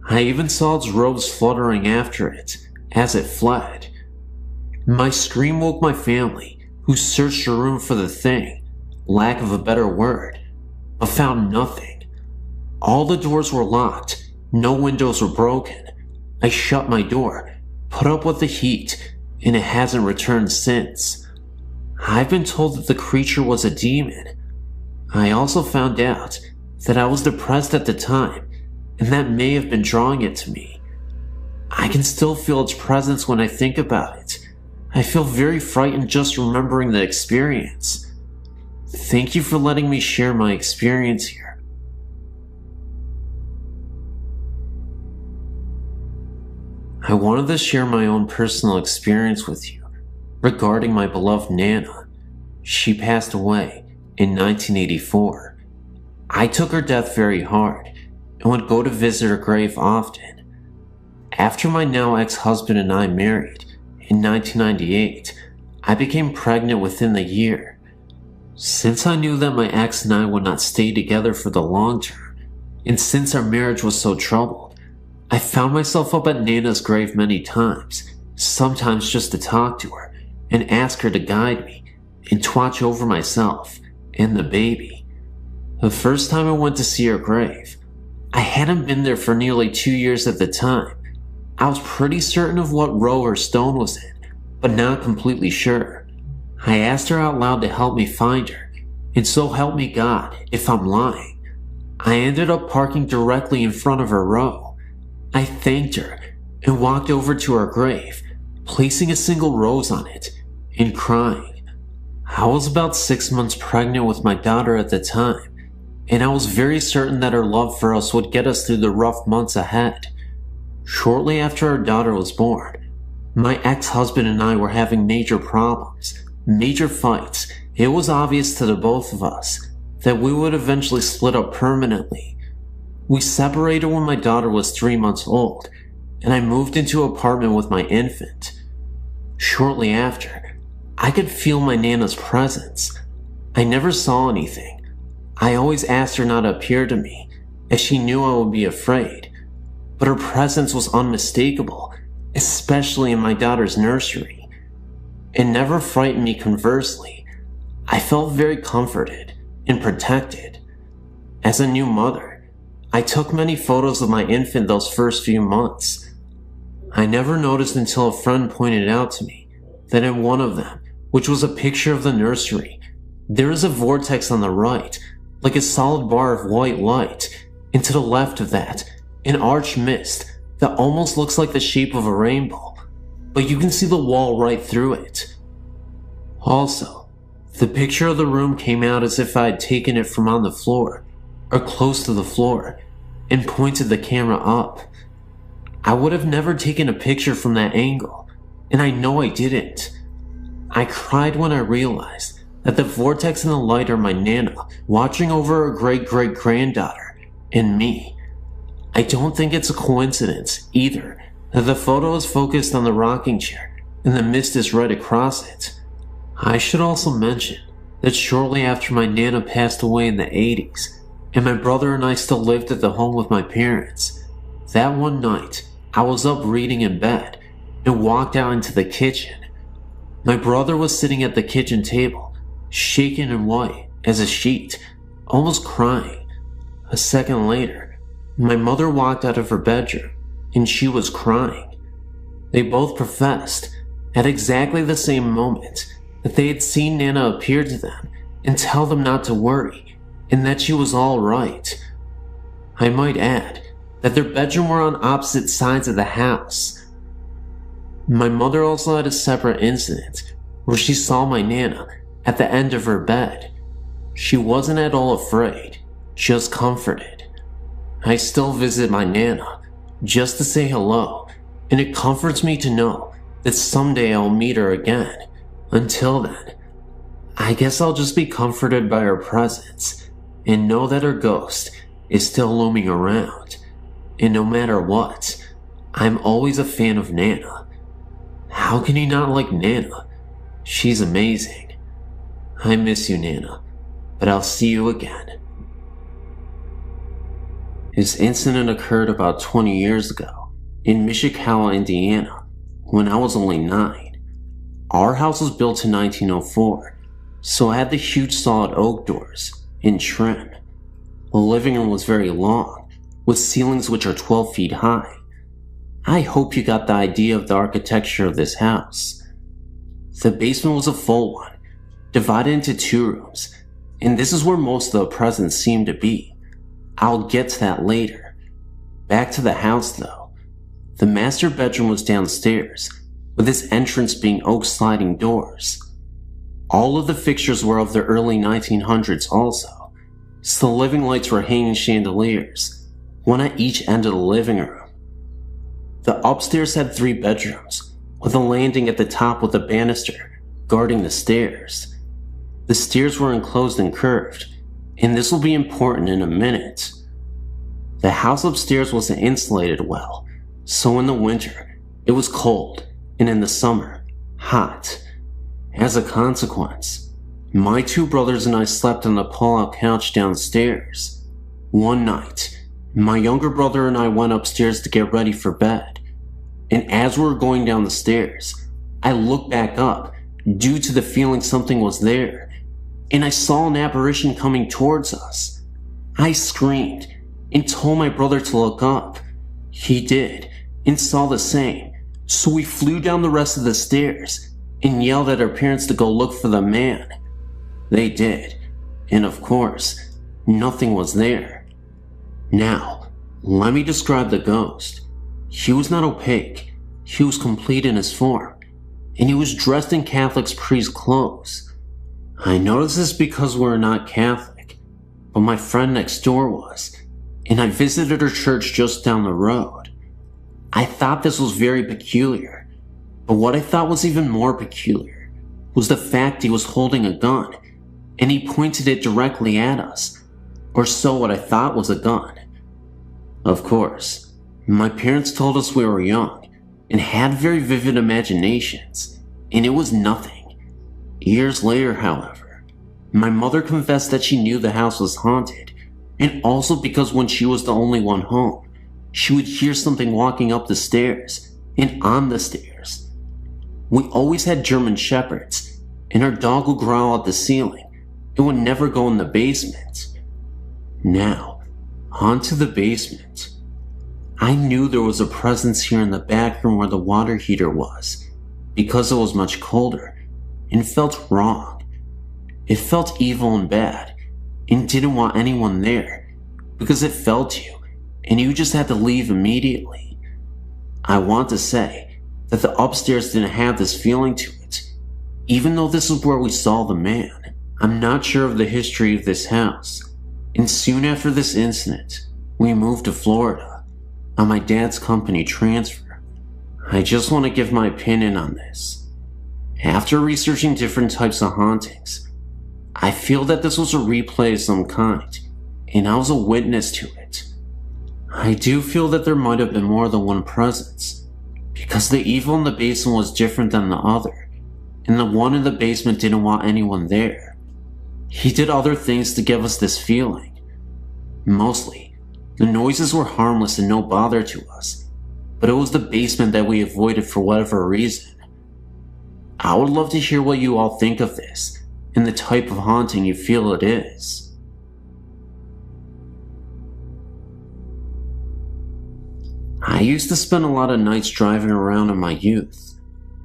I even saw its robes fluttering after it as it fled. My scream woke my family, who searched the room for the thing, lack of a better word, but found nothing. All the doors were locked, no windows were broken. I shut my door, put up with the heat, and it hasn't returned since. I've been told that the creature was a demon, I also found out that I was depressed at the time, and that may have been drawing it to me. I can still feel its presence when I think about it. I feel very frightened just remembering the experience. Thank you for letting me share my experience here. I wanted to share my own personal experience with you regarding my beloved Nana. She passed away in 1984. I took her death very hard and would go to visit her grave often. After my now ex-husband and I married in 1998, I became pregnant within the year. Since I knew that my ex and I would not stay together for the long term, and since our marriage was so troubled, I found myself up at Nana's grave many times, sometimes just to talk to her and ask her to guide me and to watch over myself and the baby. The first time I went to see her grave, I hadn't been there for nearly 2 years at the time. I was pretty certain of what row her stone was in, but not completely sure. I asked her out loud to help me find her, and so help me God if I'm lying. I ended up parking directly in front of her row. I thanked her and walked over to her grave, placing a single rose on it and crying. I was about 6 months pregnant with my daughter at the time, and I was very certain that her love for us would get us through the rough months ahead. Shortly after our daughter was born, my ex-husband and I were having major problems, major fights. It was obvious to the both of us that we would eventually split up permanently. We separated when my daughter was 3 months old, and I moved into an apartment with my infant. Shortly after, I could feel my Nana's presence. I never saw anything. I always asked her not to appear to me, as she knew I would be afraid. But her presence was unmistakable, especially in my daughter's nursery. It never frightened me conversely. I felt very comforted and protected. As a new mother, I took many photos of my infant those first few months. I never noticed until a friend pointed out to me that in one of them, which was a picture of the nursery, there is a vortex on the right, like a solid bar of white light, and to the left of that, an arched mist that almost looks like the shape of a rainbow, but you can see the wall right through it. Also, the picture of the room came out as if I had taken it from on the floor, or close to the floor, and pointed the camera up. I would have never taken a picture from that angle, and I know I didn't. I cried when I realized that the vortex and the light are my Nana watching over her great-great-granddaughter and me. I don't think it's a coincidence, either, that the photo is focused on the rocking chair and the mist is right across it. I should also mention that shortly after my Nana passed away in the 80s, and my brother and I still lived at the home with my parents, that one night, I was up reading in bed and walked out into the kitchen. My brother was sitting at the kitchen table, shaken and white as a sheet, almost crying. A second later, my mother walked out of her bedroom, and she was crying. They both professed, at exactly the same moment, that they had seen Nana appear to them and tell them not to worry, and that she was all right. I might add that their bedrooms were on opposite sides of the house. My mother also had a separate incident where she saw my Nana at the end of her bed. She wasn't at all afraid, just comforted. I still visit my Nana, just to say hello, and it comforts me to know that someday I'll meet her again. Until then, I guess I'll just be comforted by her presence, and know that her ghost is still looming around. And no matter what, I'm always a fan of Nana. How can you not like Nana? She's amazing. I miss you, Nana, but I'll see you again. This incident occurred about 20 years ago in Okanawa, Indiana, when I was only 9. Our house was built in 1904, so it had the huge solid oak doors and trim. The living room was very long, with ceilings which are 12 feet high. I hope you got the idea of the architecture of this house. The basement was a full one, divided into 2 rooms, And this is where most of the presents seem to be. I'll get to that later. Back to the house though. The master bedroom was downstairs, with its entrance being oak sliding doors. All of the fixtures were of the early 1900s also, so the living lights were hanging chandeliers, one at each end of the living room. The upstairs had 3 bedrooms, with a landing at the top with a banister guarding the stairs. The stairs were enclosed and curved, and this will be important in a minute. The house upstairs wasn't insulated well, so in the winter, it was cold, and in the summer, hot. As a consequence, my 2 brothers and I slept on the pull-out couch downstairs. One night, my younger brother and I went upstairs to get ready for bed, and as we were going down the stairs, I looked back up due to the feeling something was there, and I saw an apparition coming towards us. I screamed and told my brother to look up. He did, and saw the same, so we flew down the rest of the stairs and yelled at our parents to go look for the man. They did, and of course, nothing was there. Now, let me describe the ghost. He was not opaque, he was complete in his form, and he was dressed in Catholic priest clothes. I noticed this because we're not Catholic, but my friend next door was, and I visited her church just down the road. I thought this was very peculiar, but what I thought was even more peculiar was the fact he was holding a gun, and he pointed it directly at us, or so what I thought was a gun. Of course, my parents told us we were young, and had very vivid imaginations, and it was nothing. Years later, however, my mother confessed that she knew the house was haunted, and also because when she was the only one home, she would hear something walking up the stairs and on the stairs. We always had German shepherds, and our dog would growl at the ceiling. It would never go in the basement. Now, onto the basement. I knew there was a presence here in the back room where the water heater was, because it was much colder, and felt wrong. It felt evil and bad, and didn't want anyone there, because it felt you, and you just had to leave immediately. I want to say that the upstairs didn't have this feeling to it, even though this is where we saw the man. I'm not sure of the history of this house, and soon after this incident, we moved to Florida on my dad's company transfer. I just want to give my opinion on this. After researching different types of hauntings, I feel that this was a replay of some kind, and I was a witness to it. I do feel that there might have been more than one presence, because the evil in the basement was different than the other, and the one in the basement didn't want anyone there. He did other things to give us this feeling. Mostly, the noises were harmless and no bother to us, but it was the basement that we avoided for whatever reason. I would love to hear what you all think of this, and the type of haunting you feel it is. I used to spend a lot of nights driving around in my youth.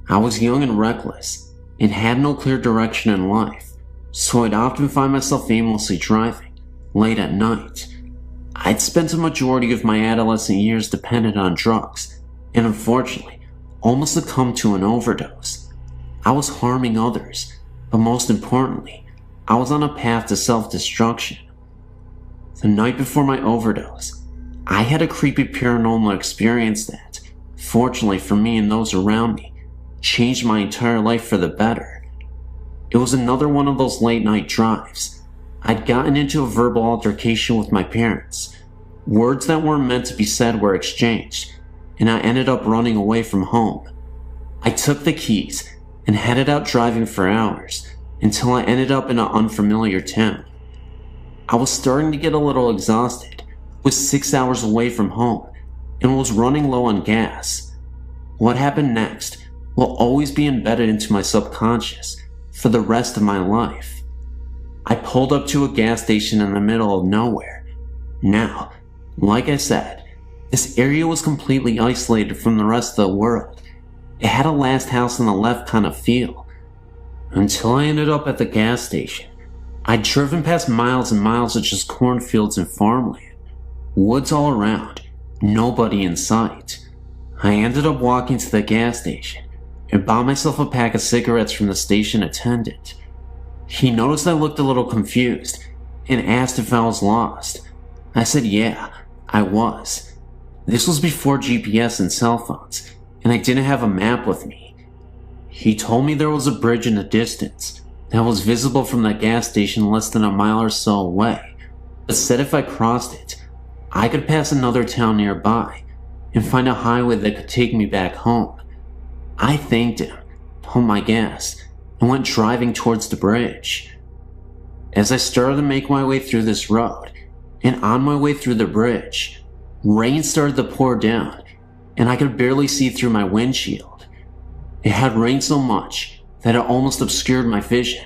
I was young and reckless, and had no clear direction in life, so I'd often find myself aimlessly driving, late at night. I'd spent a majority of my adolescent years dependent on drugs, and unfortunately, almost succumbed to an overdose. I was harming others, but most importantly, I was on a path to self-destruction. The night before my overdose, I had a creepy paranormal experience that, fortunately for me and those around me, changed my entire life for the better. It was another one of those late night drives. I'd gotten into a verbal altercation with my parents. Words that weren't meant to be said were exchanged, and I ended up running away from home. I took the keys and headed out driving for hours until I ended up in an unfamiliar town. I was starting to get a little exhausted, was 6 hours away from home, and was running low on gas. What happened next will always be embedded into my subconscious for the rest of my life. I pulled up to a gas station in the middle of nowhere. Now, like I said, this area was completely isolated from the rest of the world. It had a last house on the left kind of feel, until I ended up at the gas station, I'd driven past miles and miles of just cornfields and farmland, woods all around, nobody in sight. I ended up walking to the gas station and bought myself a pack of cigarettes from the station attendant. He noticed I looked a little confused and asked if I was lost. I said yeah, I was. This was before GPS and cell phones, and I didn't have a map with me. He told me there was a bridge in the distance that was visible from the gas station less than a mile or so away, but said if I crossed it, I could pass another town nearby and find a highway that could take me back home. I thanked him, pumped my gas, and went driving towards the bridge. As I started to make my way through this road, and on my way through the bridge, rain started to pour down, and I could barely see through my windshield. It had rained so much that it almost obscured my vision,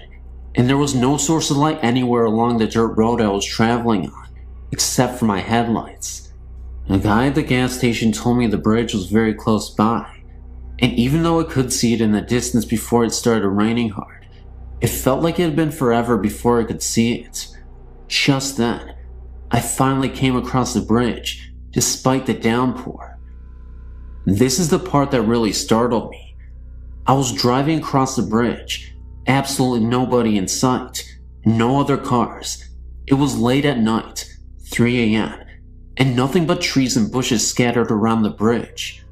and there was no source of light anywhere along the dirt road I was traveling on, except for my headlights. A guy at the gas station told me the bridge was very close by, and even though I could see it in the distance before it started raining hard, it felt like it had been forever before I could see it. Just then, I finally came across the bridge, despite the downpour. This is the part that really startled me. I was driving across the bridge, absolutely nobody in sight, no other cars. It was late at night, 3 a.m., and nothing but trees and bushes scattered around the bridge.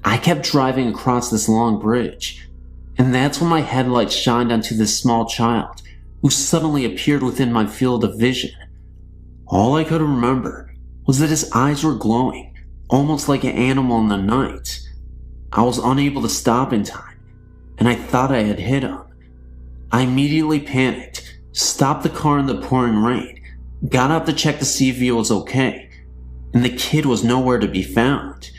I kept driving across this long bridge, and that's when my headlights shined onto this small child who suddenly appeared within my field of vision. All I could remember was that his eyes were glowing, almost like an animal in the night. I was unable to stop in time, and I thought I had hit him. I immediately panicked, stopped the car in the pouring rain, got out to check to see if he was okay, and the kid was nowhere to be found.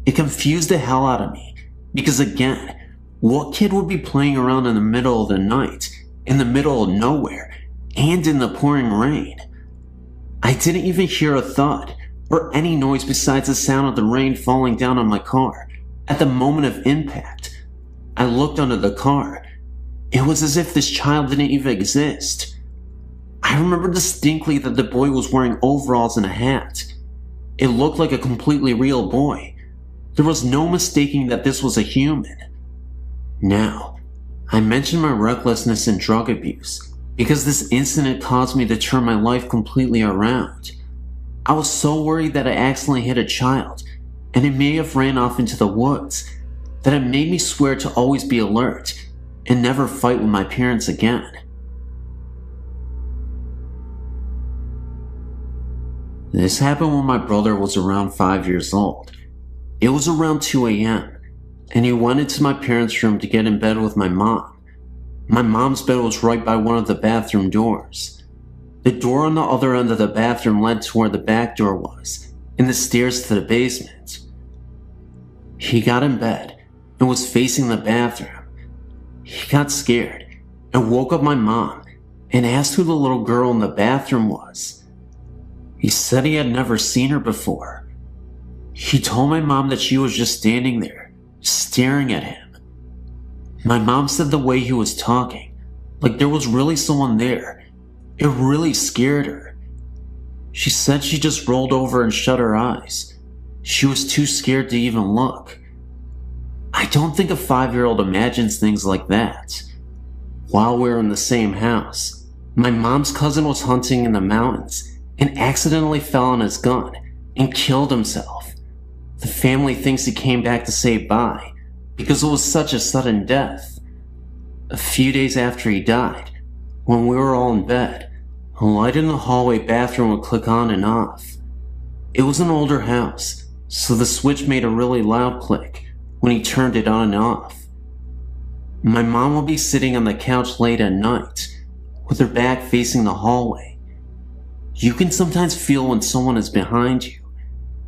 It confused the hell out of me, because again, what kid would be playing around in the middle of the night, in the middle of nowhere, and in the pouring rain? I didn't even hear a thud, or any noise besides the sound of the rain falling down on my car. At the moment of impact, I looked under the car. It was as if this child didn't even exist. I remember distinctly that the boy was wearing overalls and a hat. It looked like a completely real boy. There was no mistaking that this was a human. Now, I mentioned my recklessness and drug abuse because this incident caused me to turn my life completely around. I was so worried that I accidentally hit a child, and it may have ran off into the woods, that it made me swear to always be alert and never fight with my parents again. This happened when my brother was around 5 years old. It was around 2 a.m., and he went into my parents' room to get in bed with my mom. My mom's bed was right by one of the bathroom doors. The door on the other end of the bathroom led to where the back door was, and the stairs to the basement. He got in bed and was facing the bathroom. He got scared and woke up my mom and asked who the little girl in the bathroom was. He said he had never seen her before. He told my mom that she was just standing there, staring at him. My mom said the way he was talking, like there was really someone there, it really scared her. She said she just rolled over and shut her eyes. She was too scared to even look. I don't think a 5-year-old imagines things like that. While we were in the same house, my mom's cousin was hunting in the mountains and accidentally fell on his gun and killed himself. The family thinks he came back to say bye because it was such a sudden death. A few days after he died, when we were all in bed, a light in the hallway bathroom would click on and off. It was an older house, so the switch made a really loud click when he turned it on and off. My mom would be sitting on the couch late at night, with her back facing the hallway. You can sometimes feel when someone is behind you,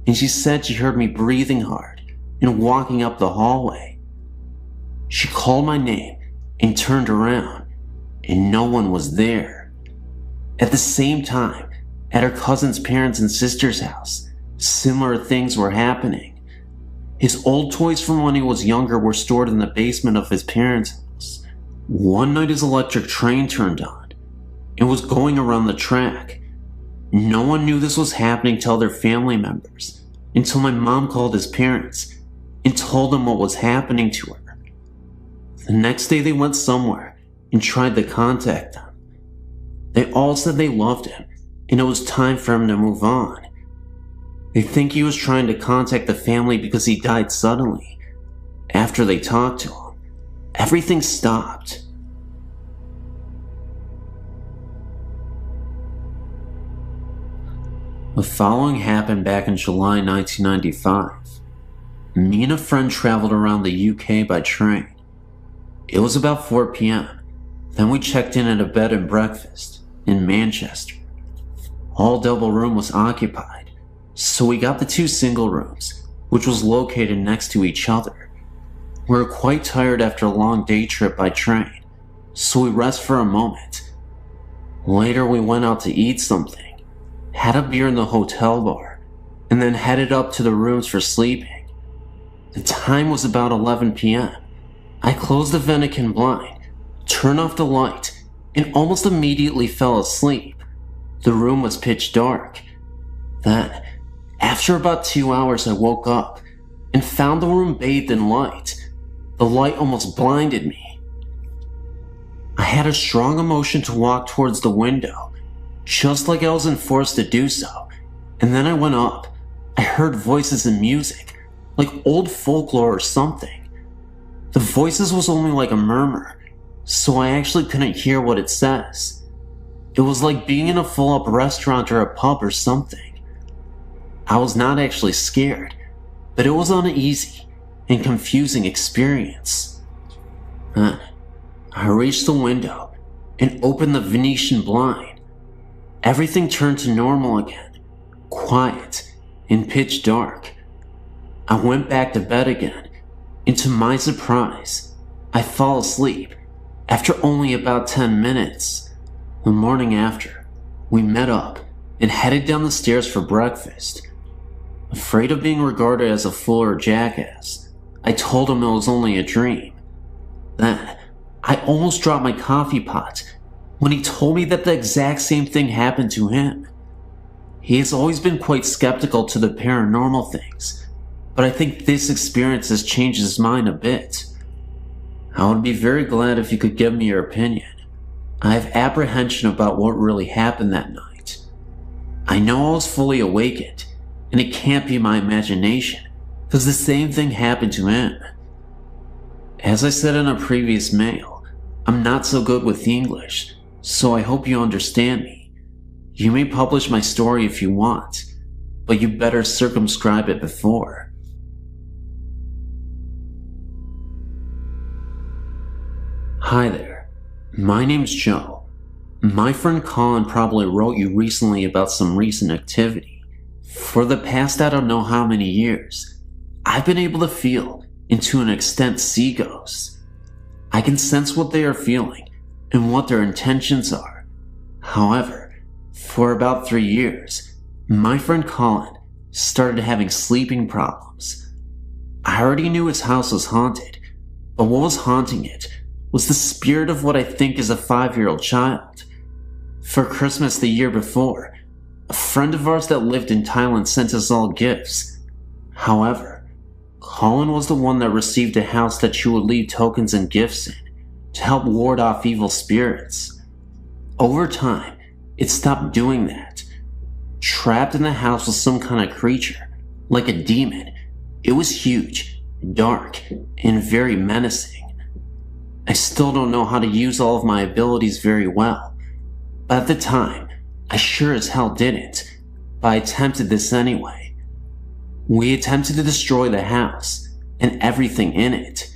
and she said she heard me breathing hard and walking up the hallway. She called my name and turned around, and no one was there. At the same time, at her cousin's parents' and sister's house, similar things were happening. His old toys from when he was younger were stored in the basement of his parents' house. One night his electric train turned on, It was going around the track. No one knew this was happening to other family members until my mom called his parents and told them what was happening to her. The next day they went somewhere and tried to contact them. They all said they loved him and it was time for him to move on. They think he was trying to contact the family because he died suddenly. After they talked to him, everything stopped. The following happened back in July 1995. Me and a friend traveled around the UK by train. It was about 4 p.m. Then we checked in at a bed and breakfast in Manchester. All double room was occupied, so we got the 2 single rooms, which was located next to each other. We were quite tired after a long day trip by train, so we rest for a moment. Later we went out to eat something, had a beer in the hotel bar, and then headed up to the rooms for sleeping. The time was about 11 p.m. I closed the Vatican blind, turned off the light, and almost immediately fell asleep. The room was pitch dark. Then, after about 2 hours, I woke up and found the room bathed in light. The light almost blinded me. I had a strong emotion to walk towards the window, just like I was enforced to do so, and then I went up. I heard voices and music, like old folklore or something. The voices was only like a murmur, so I actually couldn't hear what it says. It was like being in a full-up restaurant or a pub or something. I was not actually scared, but it was an uneasy and confusing experience. I reached the window and opened the Venetian blind. Everything turned to normal again, quiet and pitch dark. I went back to bed again, and to my surprise, I fell asleep after only about 10 minutes. The morning after, we met up and headed down the stairs for breakfast. Afraid of being regarded as a fool or jackass, I told him it was only a dream. Then, I almost dropped my coffee pot when he told me that the exact same thing happened to him. He has always been quite skeptical to the paranormal things, but I think this experience has changed his mind a bit. I would be very glad if you could give me your opinion. I have apprehension about what really happened that night. I know I was fully awakened, and it can't be my imagination, because the same thing happened to him. As I said in a previous mail, I'm not so good with English, so I hope you understand me. You may publish my story if you want, but you better circumscribe it before. Hi there, my name's Joe. My friend Colin probably wrote you recently about some recent activity. For the past I don't know how many years, I've been able to feel, and to an extent see ghosts. I can sense what they are feeling and what their intentions are. However, for about 3 years, my friend Colin started having sleeping problems. I already knew his house was haunted, but what was haunting it was the spirit of what I think is a 5-year-old child. For Christmas the year before, a friend of ours that lived in Thailand sent us all gifts. However, Colin was the one that received a house that you would leave tokens and gifts in to help ward off evil spirits. Over time, it stopped doing that. Trapped in the house was some kind of creature, like a demon. It was huge, dark, and very menacing. I still don't know how to use all of my abilities very well, but at the time, I sure as hell didn't, but I attempted this anyway. We attempted to destroy the house, and everything in it.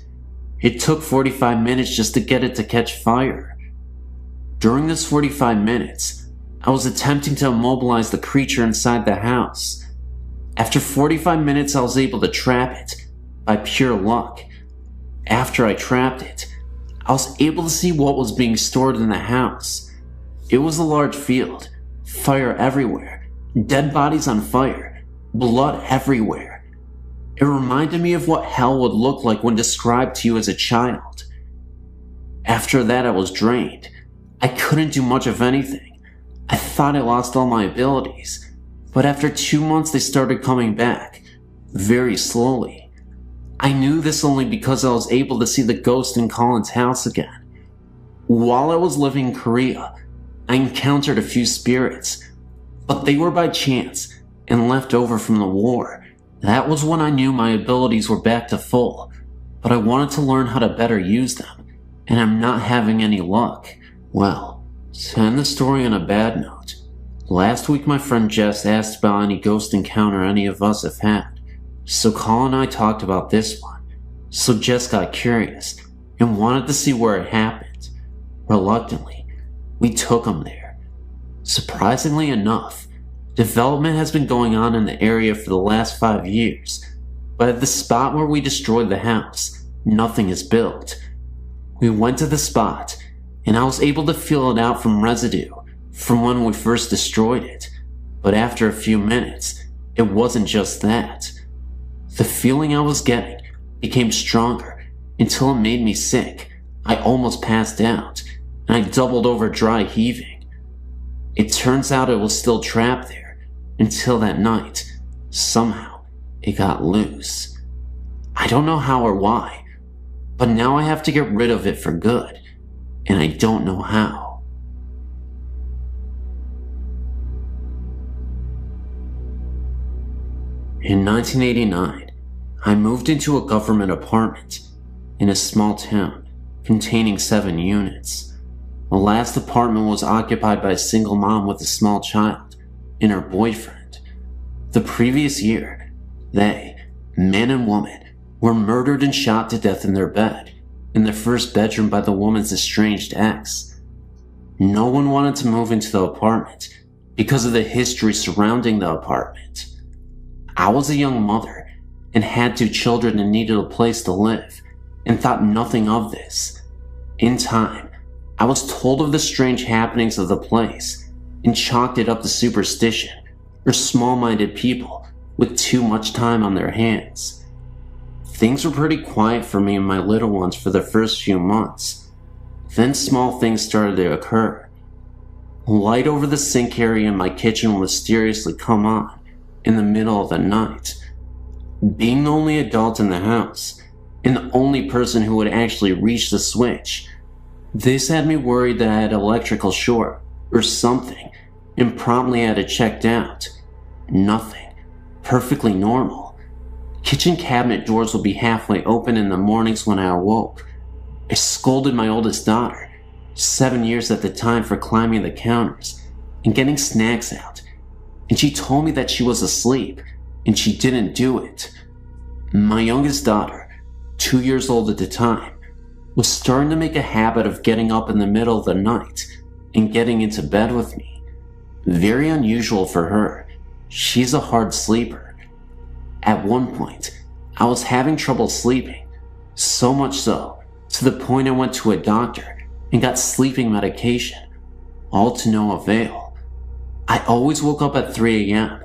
It took 45 minutes just to get it to catch fire. During this 45 minutes, I was attempting to immobilize the creature inside the house. After 45 minutes, I was able to trap it, by pure luck. After I trapped it, I was able to see what was being stored in the house. It was a large field, fire everywhere, dead bodies on fire, blood everywhere. It reminded me of what hell would look like when described to you as a child. After that, I was drained. I couldn't do much of anything. I thought I lost all my abilities, but after 2 months they started coming back, very slowly. I knew this only because I was able to see the ghost in Colin's house again. While I was living in Korea, I encountered a few spirits, but they were by chance and left over from the war. That was when I knew my abilities were back to full, but I wanted to learn how to better use them, and I'm not having any luck. Well, to end the story on a bad note, last week my friend Jess asked about any ghost encounter any of us have had, so Colin and I talked about this one. So Jess got curious and wanted to see where it happened. Reluctantly, we took him there. Surprisingly enough, development has been going on in the area for the last 5 years, but at the spot where we destroyed the house, nothing is built. We went to the spot, and I was able to feel it out from residue from when we first destroyed it, but after a few minutes, it wasn't just that. The feeling I was getting became stronger until it made me sick. I almost passed out, and I doubled over dry heaving. It turns out it was still trapped there until that night. Somehow, it got loose. I don't know how or why, but now I have to get rid of it for good, and I don't know how. In 1989, I moved into a government apartment in a small town containing 7 units. The last apartment was occupied by a single mom with a small child and her boyfriend. The previous year, they, man and woman, were murdered and shot to death in their bed, in their first bedroom by the woman's estranged ex. No one wanted to move into the apartment because of the history surrounding the apartment. I was a young mother and had 2 children and needed a place to live, and thought nothing of this. In time, I was told of the strange happenings of the place and chalked it up to superstition or small-minded people with too much time on their hands. Things were pretty quiet for me and my little ones for the first few months. Then small things started to occur. Light over the sink area in my kitchen will mysteriously come on in the middle of the night. Being the only adult in the house, and the only person who would actually reach the switch, this had me worried that I had electrical short or something, and promptly had it checked out. Nothing. Perfectly normal. Kitchen cabinet doors would be halfway open in the mornings when I awoke. I scolded my oldest daughter, 7 years at the time, for climbing the counters and getting snacks out, and she told me that she was asleep and she didn't do it. My youngest daughter, 2 years old at the time, was starting to make a habit of getting up in the middle of the night and getting into bed with me. Very unusual for her. She's a hard sleeper. At one point, I was having trouble sleeping, so much so, to the point I went to a doctor and got sleeping medication, all to no avail. I always woke up at 3 a.m.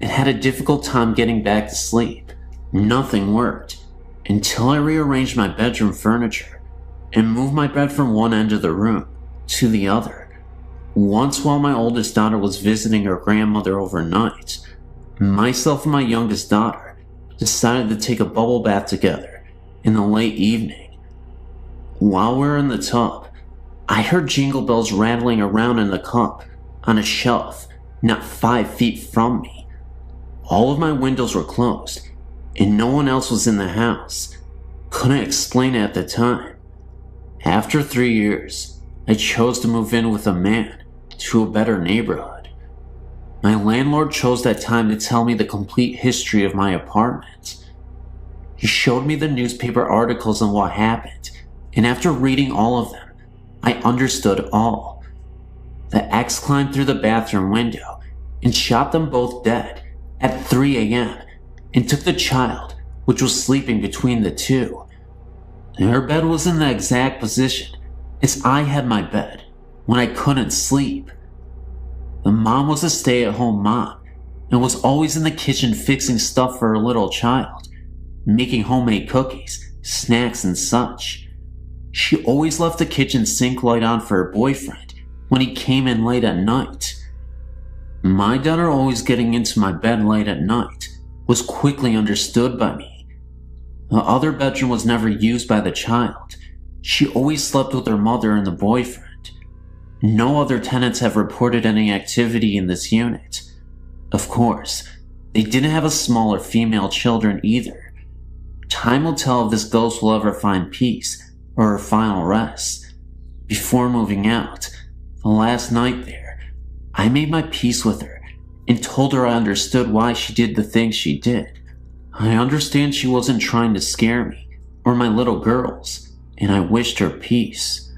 and had a difficult time getting back to sleep. Nothing worked until I rearranged my bedroom furniture and moved my bed from one end of the room to the other. Once, while my oldest daughter was visiting her grandmother overnight, myself and my youngest daughter decided to take a bubble bath together in the late evening. While we were in the tub, I heard jingle bells rattling around in the cup on a shelf not 5 feet from me. All of my windows were closed, and no one else was in the house. Couldn't explain it at the time. After 3 years, I chose to move in with a man to a better neighborhood. My landlord chose that time to tell me the complete history of my apartment. He showed me the newspaper articles on what happened, and after reading all of them, I understood all. The ex climbed through the bathroom window and shot them both dead at 3 a.m. and took the child, which was sleeping between the two. Her bed was in the exact position as I had my bed when I couldn't sleep. The mom was a stay-at-home mom and was always in the kitchen fixing stuff for her little child, making homemade cookies, snacks, and such. She always left the kitchen sink light on for her boyfriend when he came in late at night. My daughter always getting into my bed late at night was quickly understood by me. The other bedroom was never used by the child. She always slept with her mother and the boyfriend. No other tenants have reported any activity in this unit. Of course, they didn't have a smaller female children either. Time will tell if this ghost will ever find peace or her final rest. Before moving out, the last night there, I made my peace with her and told her I understood why she did the things she did. I understand she wasn't trying to scare me or my little girls, and I wished her peace.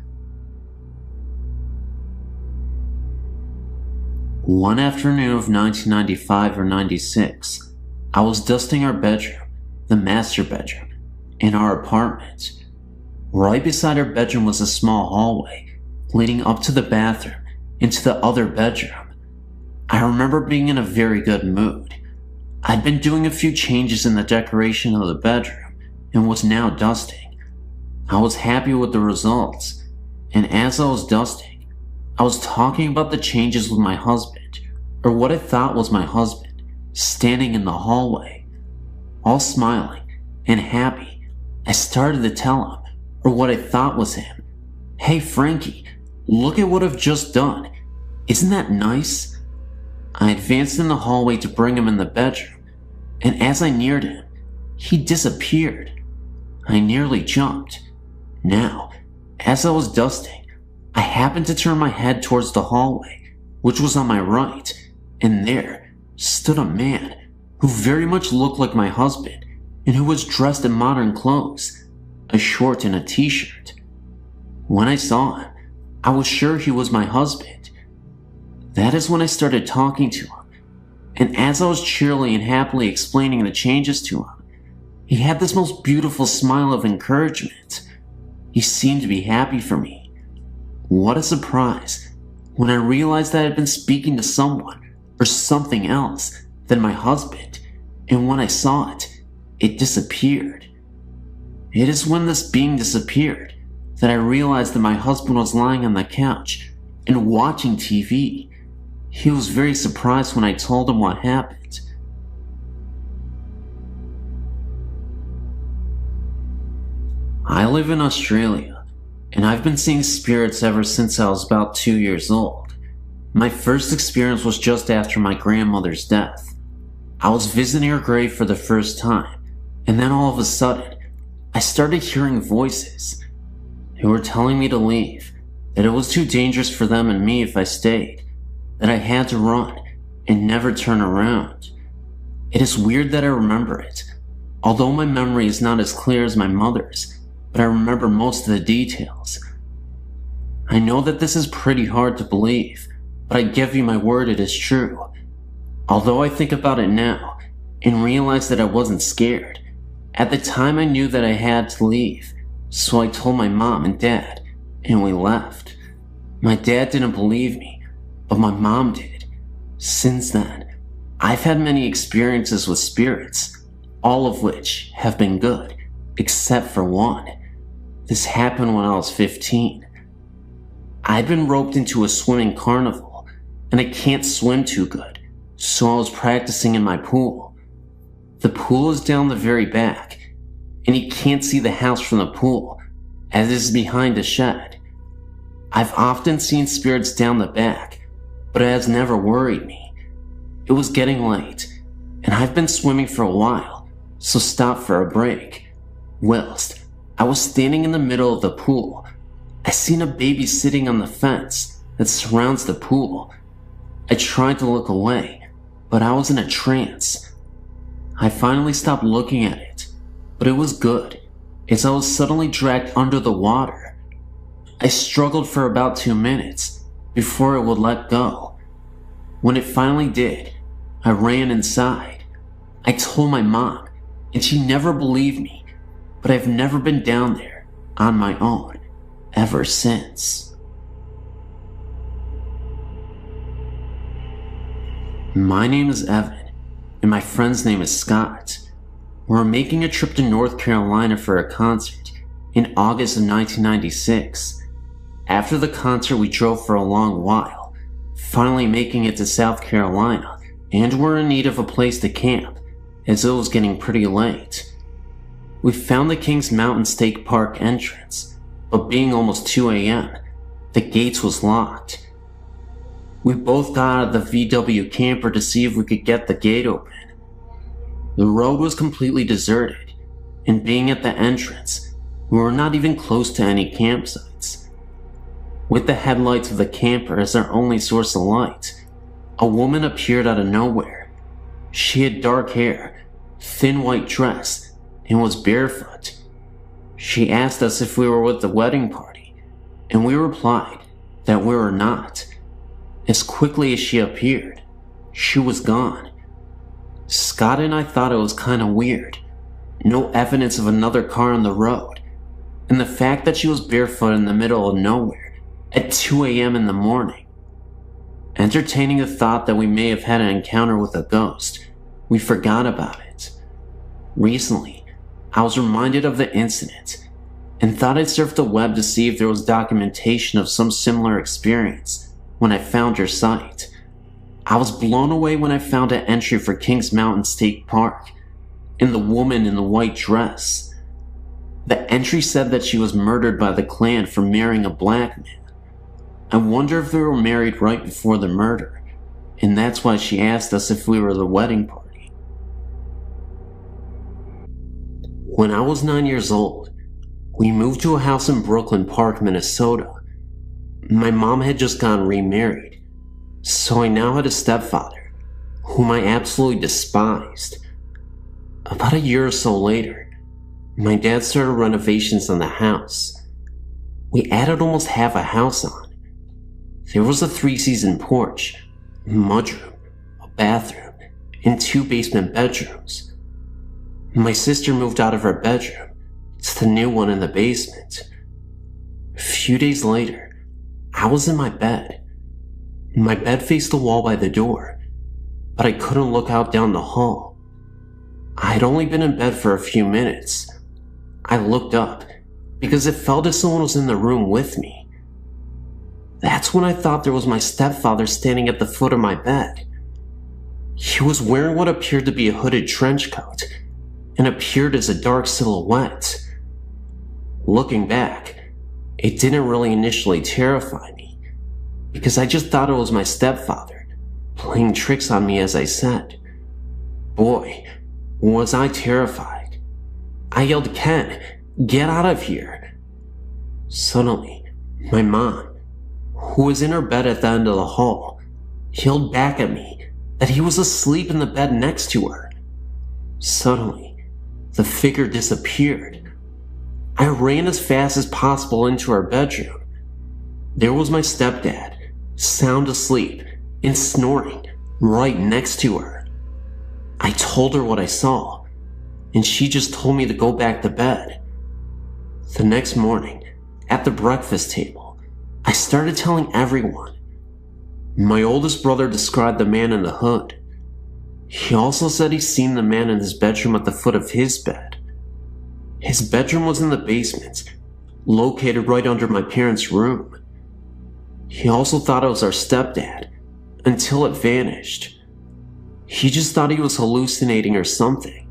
One afternoon of 1995 or 96, I was dusting our bedroom, the master bedroom, in our apartment. Right beside our bedroom was a small hallway leading up to the bathroom into the other bedroom. I remember being in a very good mood. I'd been doing a few changes in the decoration of the bedroom and was now dusting. I was happy with the results, and as I was dusting, I was talking about the changes with my husband, or what I thought was my husband, standing in the hallway. All smiling and happy, I started to tell him, or what I thought was him, "Hey Frankie, look at what I've just done. Isn't that nice?" I advanced in the hallway to bring him in the bedroom, and as I neared him, he disappeared. I nearly jumped. Now, as I was dusting, I happened to turn my head towards the hallway, which was on my right, and there stood a man who very much looked like my husband and who was dressed in modern clothes, a short and a t-shirt. When I saw him, I was sure he was my husband. That is when I started talking to him, and as I was cheerily and happily explaining the changes to him, he had this most beautiful smile of encouragement. He seemed to be happy for me. What a surprise when I realized that I had been speaking to someone or something else than my husband, and when I saw it, it disappeared. It is when this being disappeared that I realized that my husband was lying on the couch and watching TV. He was very surprised when I told him what happened. I live in Australia, and I've been seeing spirits ever since I was about 2 years old. My first experience was just after my grandmother's death. I was visiting her grave for the first time, and then all of a sudden, I started hearing voices. They were telling me to leave, that it was too dangerous for them and me if I stayed, that I had to run and never turn around. It is weird that I remember it, although my memory is not as clear as my mother's, but I remember most of the details. I know that this is pretty hard to believe, but I give you my word it is true. Although I think about it now and realize that I wasn't scared, at the time I knew that I had to leave, so I told my mom and dad, and we left. My dad didn't believe me, but my mom did. Since then, I've had many experiences with spirits, all of which have been good, except for one. This happened when I was 15. I'd been roped into a swimming carnival, and I can't swim too good, so I was practicing in my pool. The pool is down the very back, and you can't see the house from the pool, as it is behind a shed. I've often seen spirits down the back, but it has never worried me. It was getting late, and I've been swimming for a while, so stopped for a break. Whilst I was standing in the middle of the pool, I seen a baby sitting on the fence that surrounds the pool. I tried to look away, but I was in a trance. I finally stopped looking at it, but it was good, as I was suddenly dragged under the water. I struggled for about 2 minutes before it would let go. When it finally did, I ran inside. I told my mom, and she never believed me, but I've never been down there on my own ever since. My name is Evan, and my friend's name is Scott. We're making a trip to North Carolina for a concert in August of 1996. After the concert, we drove for a long while, finally making it to South Carolina, and were in need of a place to camp, as it was getting pretty late. We found the Kings Mountain State Park entrance, but being almost 2 a.m., the gates was locked. We both got out of the VW camper to see if we could get the gate open. The road was completely deserted, and being at the entrance, we were not even close to any campsites. With the headlights of the camper as our only source of light, a woman appeared out of nowhere. She had dark hair, thin white dress, and was barefoot. She asked us if we were with the wedding party, and we replied that we were not. As quickly as she appeared, she was gone. Scott and I thought it was kinda weird. No evidence of another car on the road, and the fact that she was barefoot in the middle of nowhere at 2 a.m. in the morning. Entertaining the thought that we may have had an encounter with a ghost, we forgot about it. Recently, I was reminded of the incident and thought I'd surf the web to see if there was documentation of some similar experience when I found your site. I was blown away when I found an entry for Kings Mountain State Park and the woman in the white dress. The entry said that she was murdered by the clan for marrying a black man. I wonder if they were married right before the murder, and that's why she asked us if we were the wedding party. When I was 9 years old, we moved to a house in Brooklyn Park, Minnesota. My mom had just gotten remarried, so I now had a stepfather, whom I absolutely despised. About a year or so later, my dad started renovations on the house. We added almost half a house on. There was a 3-season porch, a mudroom, a bathroom, and 2 basement bedrooms. My sister moved out of her bedroom to the new one in the basement. A few days later, I was in my bed. My bed faced the wall by the door, but I couldn't look out down the hall. I had only been in bed for a few minutes. I looked up because it felt as someone was in the room with me. That's when I thought there was my stepfather standing at the foot of my bed. He was wearing what appeared to be a hooded trench coat and appeared as a dark silhouette. Looking back, it didn't really initially terrify me because I just thought it was my stepfather playing tricks on me as I said. Boy, was I terrified. I yelled, "Ken, get out of here." Suddenly, my mom, who was in her bed at the end of the hall, yelled back at me that he was asleep in the bed next to her. Suddenly, the figure disappeared. I ran as fast as possible into our bedroom. There was my stepdad, sound asleep and snoring right next to her. I told her what I saw, and she just told me to go back to bed. The next morning, at the breakfast table, I started telling everyone. My oldest brother described the man in the hood. He also said he's seen the man in his bedroom at the foot of his bed. His bedroom was in the basement, located right under my parents' room. He also thought it was our stepdad, until it vanished. He just thought he was hallucinating or something,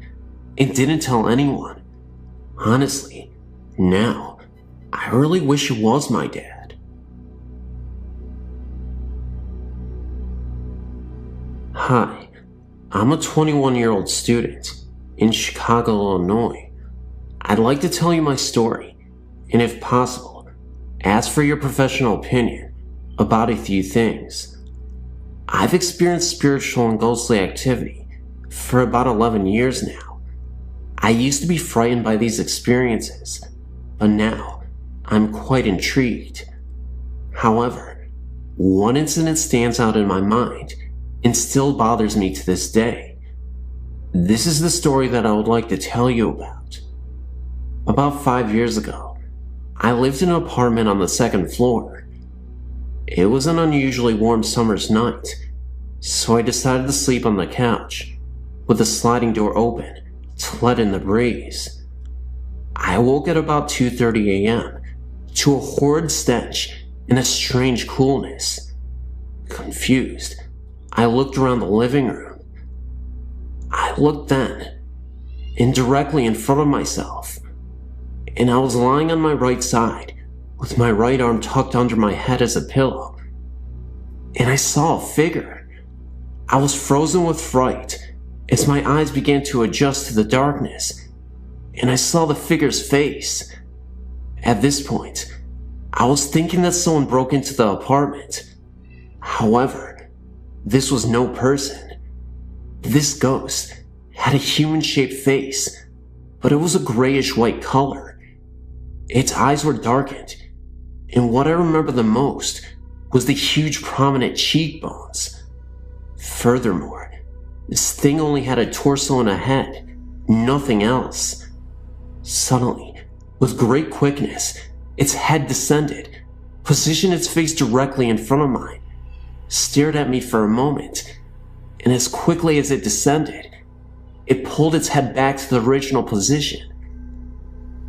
and didn't tell anyone. Honestly, now, I really wish it was my dad. Hi, I'm a 21-year-old student in Chicago, Illinois. I'd like to tell you my story, and if possible, ask for your professional opinion about a few things. I've experienced spiritual and ghostly activity for about 11 years now. I used to be frightened by these experiences, but now I'm quite intrigued. However, one incident stands out in my mind and still bothers me to this day. This is the story that I would like to tell you about. About 5 years ago, I lived in an apartment on the 2nd floor. It was an unusually warm summer's night, so I decided to sleep on the couch, with the sliding door open to let in the breeze. I woke at about 2:30 a.m. to a horrid stench and a strange coolness. Confused, I looked around the living room. I looked then, and directly in front of myself, and I was lying on my right side, with my right arm tucked under my head as a pillow, and I saw a figure. I was frozen with fright as my eyes began to adjust to the darkness, and I saw the figure's face. At this point, I was thinking that someone broke into the apartment. However, this was no person. This ghost had a human-shaped face, but it was a grayish-white color. Its eyes were darkened, and what I remember the most was the huge prominent cheekbones. Furthermore, this thing only had a torso and a head, nothing else. Suddenly, with great quickness, its head descended, positioned its face directly in front of mine, stared at me for a moment, and as quickly as it descended, it pulled its head back to the original position.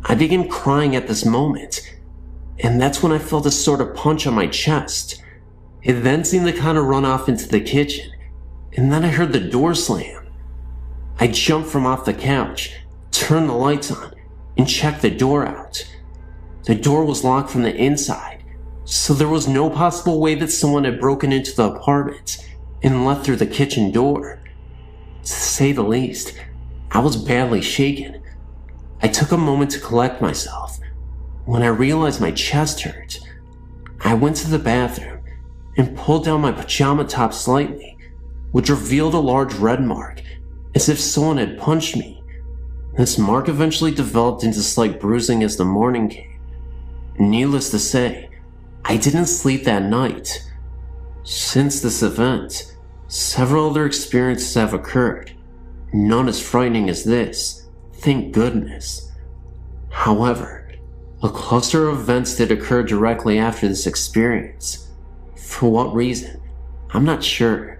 I began crying at this moment, and that's when I felt a sort of punch on my chest. It then seemed to kind of run off into the kitchen, and then I heard the door slam. I jumped from off the couch, turned the lights on, and checked the door out. The door was locked from the inside, so there was no possible way that someone had broken into the apartment and left through the kitchen door. To say the least, I was badly shaken. I took a moment to collect myself. When I realized my chest hurt, I went to the bathroom and pulled down my pajama top slightly, which revealed a large red mark, as if someone had punched me. This mark eventually developed into slight bruising as the morning came. Needless to say, I didn't sleep that night. Since this event, several other experiences have occurred, none as frightening as this, thank goodness. However, a cluster of events did occur directly after this experience. For what reason? I'm not sure.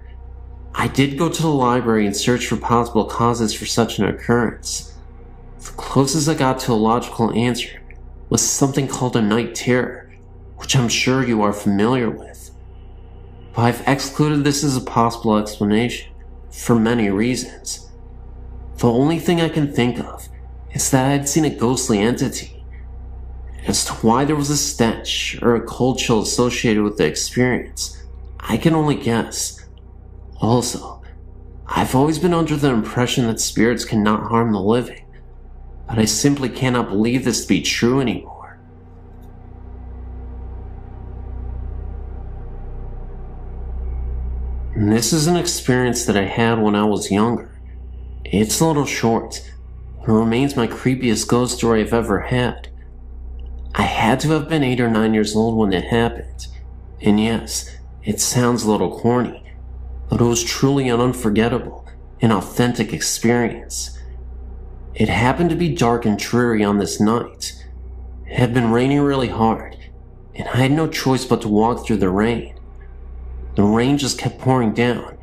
I did go to the library and search for possible causes for such an occurrence. The closest I got to a logical answer was something called a night terror, which I'm sure you are familiar with. But I've excluded this as a possible explanation, for many reasons. The only thing I can think of is that I had seen a ghostly entity. As to why there was a stench or a cold chill associated with the experience, I can only guess. Also, I've always been under the impression that spirits cannot harm the living, but I simply cannot believe this to be true anymore. And this is an experience that I had when I was younger. It's a little short, but it remains my creepiest ghost story I've ever had. I had to have been 8 or 9 years old when it happened, and yes, it sounds a little corny, but it was truly an unforgettable and authentic experience. It happened to be dark and dreary on this night. It had been raining really hard, and I had no choice but to walk through the rain. The rain just kept pouring down,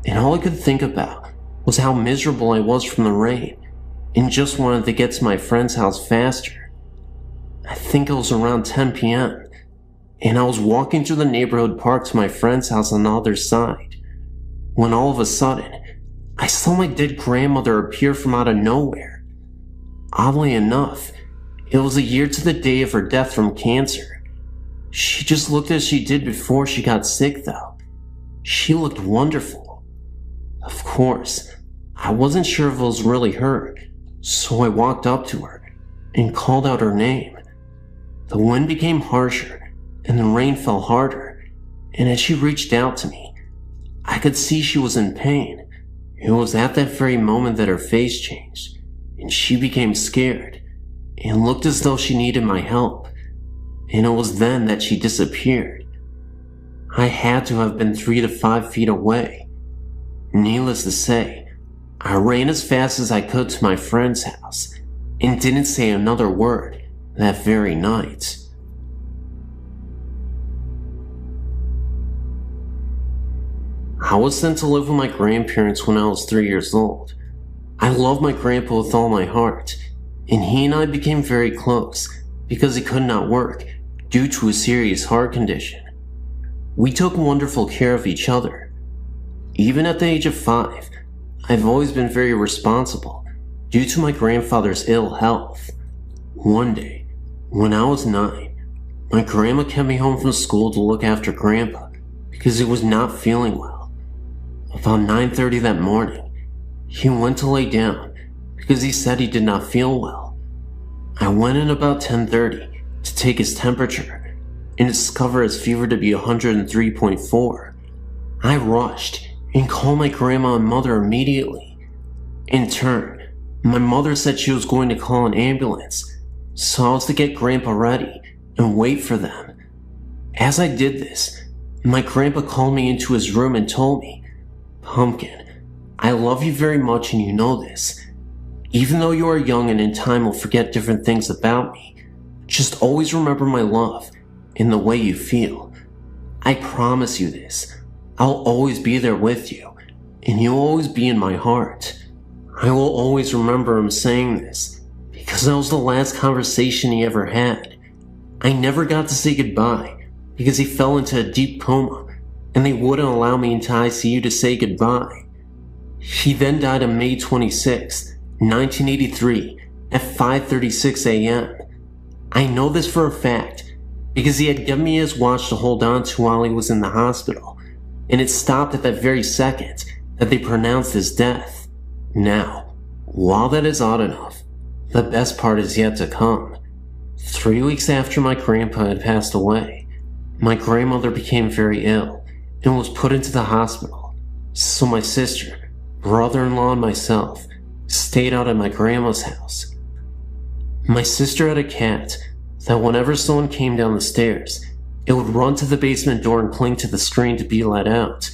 and all I could think about was how miserable I was from the rain, and just wanted to get to my friend's house faster. I think it was around 10 p.m., and I was walking through the neighborhood park to my friend's house on the other side, when all of a sudden, I saw my dead grandmother appear from out of nowhere. Oddly enough, it was a year to the day of her death from cancer. She just looked as she did before she got sick though. She looked wonderful. Of course, I wasn't sure if it was really her, so I walked up to her and called out her name. The wind became harsher and the rain fell harder, and as she reached out to me, I could see she was in pain. It was at that very moment that her face changed, and she became scared, and looked as though she needed my help, and it was then that she disappeared. I had to have been 3 to 5 feet away. Needless to say, I ran as fast as I could to my friend's house, and didn't say another word that very night. I was sent to live with my grandparents when I was 3 years old. I loved my grandpa with all my heart, and he and I became very close because he could not work, due to a serious heart condition. We took wonderful care of each other. Even at the age of 5, I've always been very responsible due to my grandfather's ill health. One day, when I was 9, my grandma kept me home from school to look after Grandpa because he was not feeling well. About 9:30 that morning, he went to lay down because he said he did not feel well. I went in about 10:30 to take his temperature and discover his fever to be 103.4. I rushed and called my grandma and mother immediately. In turn, my mother said she was going to call an ambulance, so I was to get Grandpa ready and wait for them. As I did this, my grandpa called me into his room and told me, "Pumpkin, I love you very much and you know this. Even though you are young and in time will forget different things about me, just always remember my love and the way you feel. I promise you this. I'll always be there with you, and you'll always be in my heart." I will always remember him saying this, because that was the last conversation he ever had. I never got to say goodbye, because he fell into a deep coma, and they wouldn't allow me into ICU to say goodbye. He then died on May 26, 1983, at 5:36 a.m. I know this for a fact, because he had given me his watch to hold on to while he was in the hospital, and it stopped at that very second that they pronounced his death. Now, while that is odd enough, the best part is yet to come. 3 weeks after my grandpa had passed away, my grandmother became very ill and was put into the hospital, so my sister, brother-in-law, and myself stayed out at my grandma's house. My sister had a cat that whenever someone came down the stairs, it would run to the basement door and cling to the screen to be let out.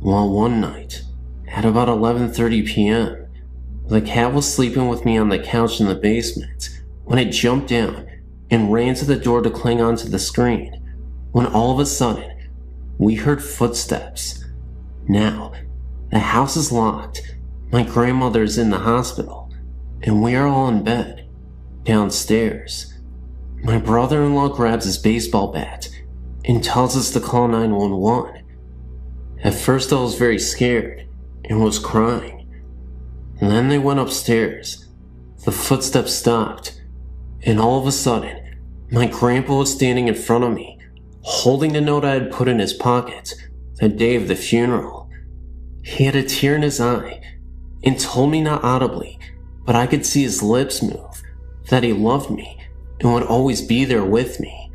Well, one night, at about 11:30 p.m., the cat was sleeping with me on the couch in the basement when it jumped down and ran to the door to cling onto the screen, when all of a sudden, we heard footsteps. Now, the house is locked, my grandmother is in the hospital, and we are all in bed, downstairs. My brother-in-law grabs his baseball bat and tells us to call 911. At first I was very scared and was crying. And then they went upstairs. The footsteps stopped, and all of a sudden, my grandpa was standing in front of me, holding the note I had put in his pocket the day of the funeral. He had a tear in his eye and told me not audibly, but I could see his lips move, that he loved me and would always be there with me.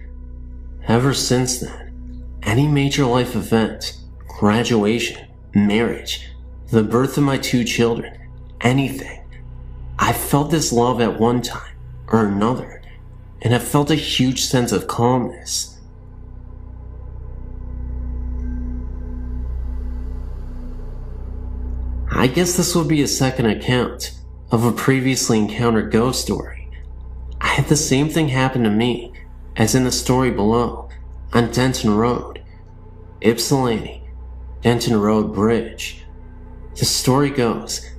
Ever since then, any major life event, graduation, marriage, the birth of my 2 children, anything, I felt this love at one time or another, and have felt a huge sense of calmness. I guess this would be a second account of a previously encountered ghost story. I had the same thing happen to me as in the story below on Denton Road, Ypsilanti, Denton Road Bridge. The story goes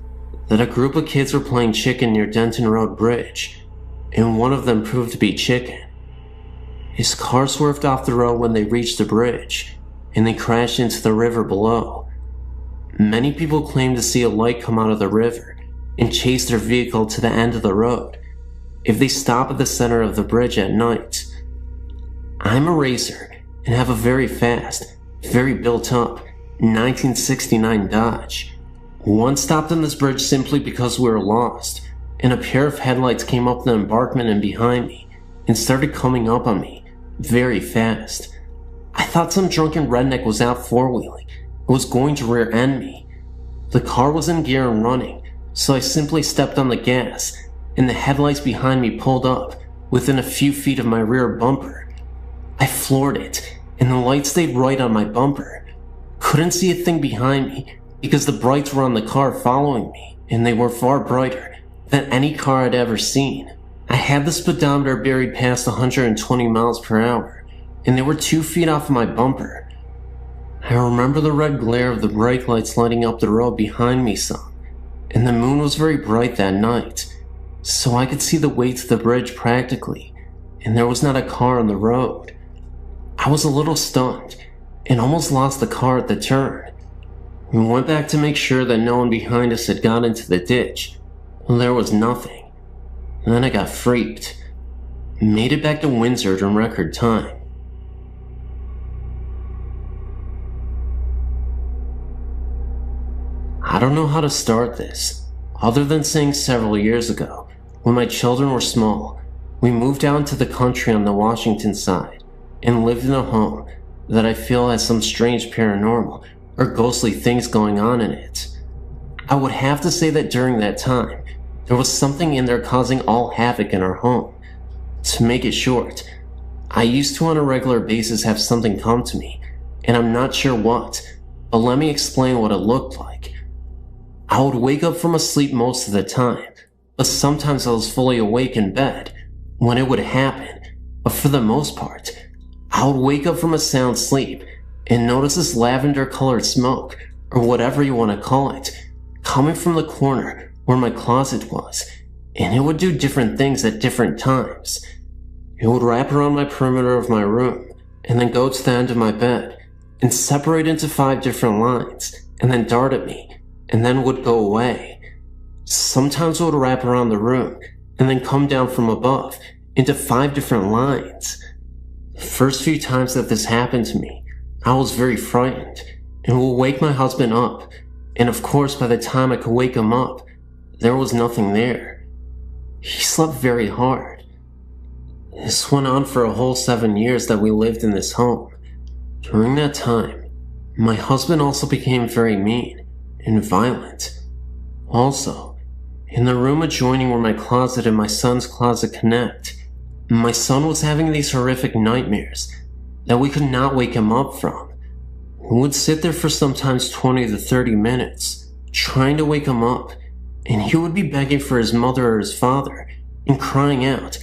that a group of kids were playing chicken near Denton Road Bridge, and one of them proved to be Chicken. His car swerved off the road when they reached the bridge, and they crashed into the river below. Many people claim to see a light come out of the river and chase their vehicle to the end of the road if they stop at the center of the bridge at night. I'm a racer and have a very fast, very built up 1969 Dodge. Once stopped on this bridge simply because we were lost, and a pair of headlights came up the embankment and behind me and started coming up on me very fast. I thought some drunken redneck was out four-wheeling and was going to rear-end me. The car was in gear and running, so I simply stepped on the gas, and the headlights behind me pulled up within a few feet of my rear bumper. I floored it, and the light stayed right on my bumper. Couldn't see a thing behind me because the brights were on the car following me, and they were far brighter than any car I'd ever seen. I had the speedometer buried past 120 miles per hour, and they were 2 feet off of my bumper. I remember the red glare of the brake lights lighting up the road behind me some, and the moon was very bright that night, so I could see the way to the bridge practically, and there was not a car on the road. I was a little stunned and almost lost the car at the turn. We went back to make sure that no one behind us had got into the ditch. Well, there was nothing. And then I got freaked. Made it back to Windsor in record time. I don't know how to start this, other than saying several years ago, when my children were small, we moved out into the country on the Washington side and lived in a home that I feel has some strange paranormal or ghostly things going on in it. I would have to say that during that time, there was something in there causing all havoc in our home. To make it short, I used to on a regular basis have something come to me, and I'm not sure what, but let me explain what it looked like. I would wake up from a sleep most of the time, but sometimes I was fully awake in bed when it would happen, but for the most part, I would wake up from a sound sleep and notice this lavender-colored smoke, or whatever you want to call it, coming from the corner where my closet was, and it would do different things at different times. It would wrap around my perimeter of my room, and then go to the end of my bed, and separate into 5 different lines, and then dart at me, and then would go away. Sometimes it would wrap around the room, and then come down from above, into 5 different lines. The first few times that this happened to me, I was very frightened, and would wake my husband up, and of course by the time I could wake him up, there was nothing there. He slept very hard. This went on for a whole 7 years that we lived in this home. During that time, my husband also became very mean and violent. Also, in the room adjoining where my closet and my son's closet connect, my son was having these horrific nightmares that we could not wake him up from. We would sit there for sometimes 20 to 30 minutes, trying to wake him up, and he would be begging for his mother or his father, and crying out,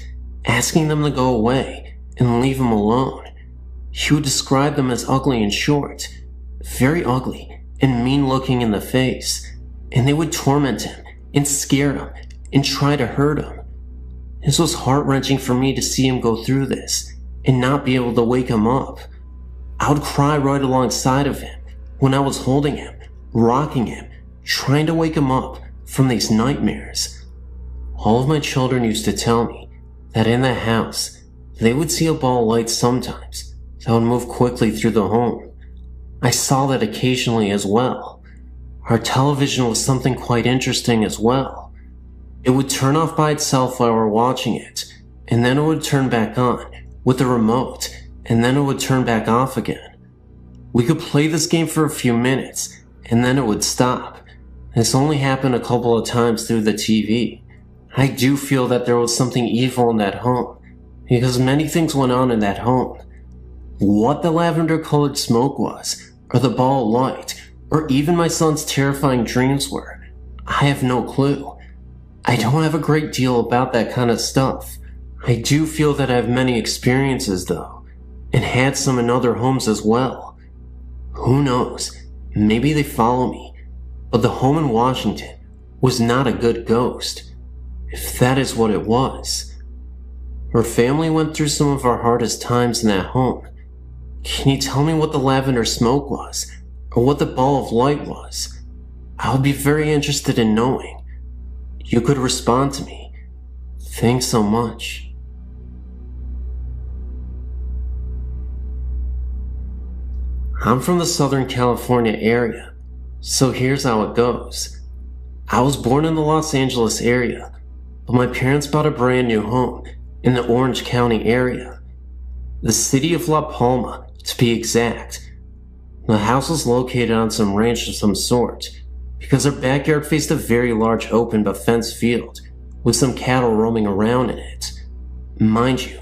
asking them to go away and leave him alone. He would describe them as ugly and short, very ugly and mean looking in the face, and they would torment him and scare him and try to hurt him. This was heart-wrenching for me to see him go through this and not be able to wake him up. I would cry right alongside of him when I was holding him, rocking him, trying to wake him up from these nightmares. All of my children used to tell me that in that house, they would see a ball of light sometimes that would move quickly through the home. I saw that occasionally as well. Our television was something quite interesting as well. It would turn off by itself while we're watching it, and then it would turn back on with the remote, and then it would turn back off again. We could play this game for a few minutes, and then it would stop. This only happened a couple of times through the TV. I do feel that there was something evil in that home, because many things went on in that home. What the lavender-colored smoke was, or the ball of light, or even my son's terrifying dreams were, I have no clue. I don't have a great deal about that kind of stuff. I do feel that I have many experiences though, and had some in other homes as well. Who knows, maybe they follow me, but the home in Washington was not a good ghost, if that is what it was. Our family went through some of our hardest times in that home. Can you tell me what the lavender smoke was, or what the ball of light was? I would be very interested in knowing. You could respond to me. Thanks so much. I'm from the Southern California area, so here's how it goes. I was born in the Los Angeles area, but my parents bought a brand new home in the Orange County area. The city of La Palma, to be exact. The house was located on some ranch of some sort, because our backyard faced a very large open but fenced field, with some cattle roaming around in it. Mind you,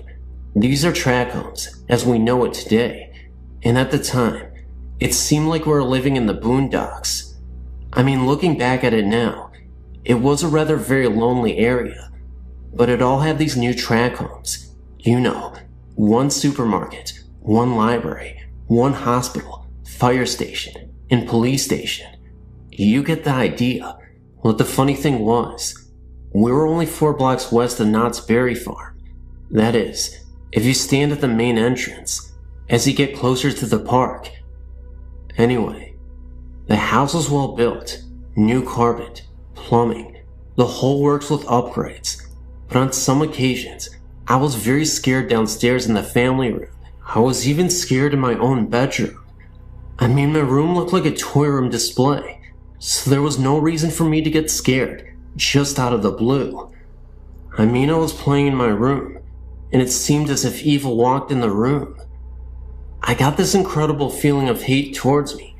these are tract homes, as we know it today, and at the time, it seemed like we were living in the boondocks. I mean, looking back at it now, it was a rather very lonely area, but it all had these new tract homes. You know, one supermarket, one library, one hospital, fire station, and police station. You get the idea. Well, the funny thing was, we were only 4 blocks west of Knott's Berry Farm. That is, if you stand at the main entrance as you get closer to the park. Anyway, the house was well built, new carpet, plumbing, the whole works with upgrades, but on some occasions, I was very scared downstairs in the family room. I was even scared in my own bedroom. I mean, my room looked like a toy room display, so there was no reason for me to get scared just out of the blue. I mean, I was playing in my room, and it seemed as if evil walked in the room. I got this incredible feeling of hate towards me,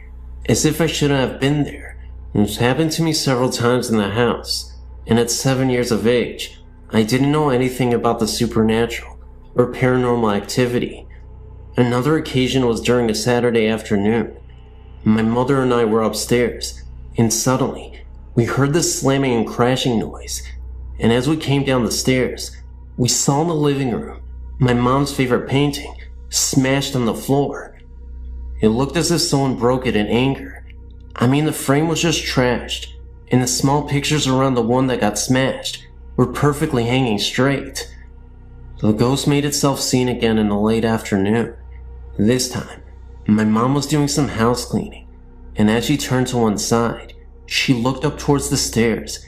as if I shouldn't have been there. It's happened to me several times in the house, and at 7 years of age, I didn't know anything about the supernatural or paranormal activity. Another occasion was during a Saturday afternoon. My mother and I were upstairs, and suddenly, we heard this slamming and crashing noise, and as we came down the stairs, we saw in the living room my mom's favorite painting smashed on the floor. It looked as if someone broke it in anger. I mean, the frame was just trashed, and the small pictures around the one that got smashed were perfectly hanging straight. The ghost made itself seen again in the late afternoon. This time, my mom was doing some house cleaning, and as she turned to one side, she looked up towards the stairs,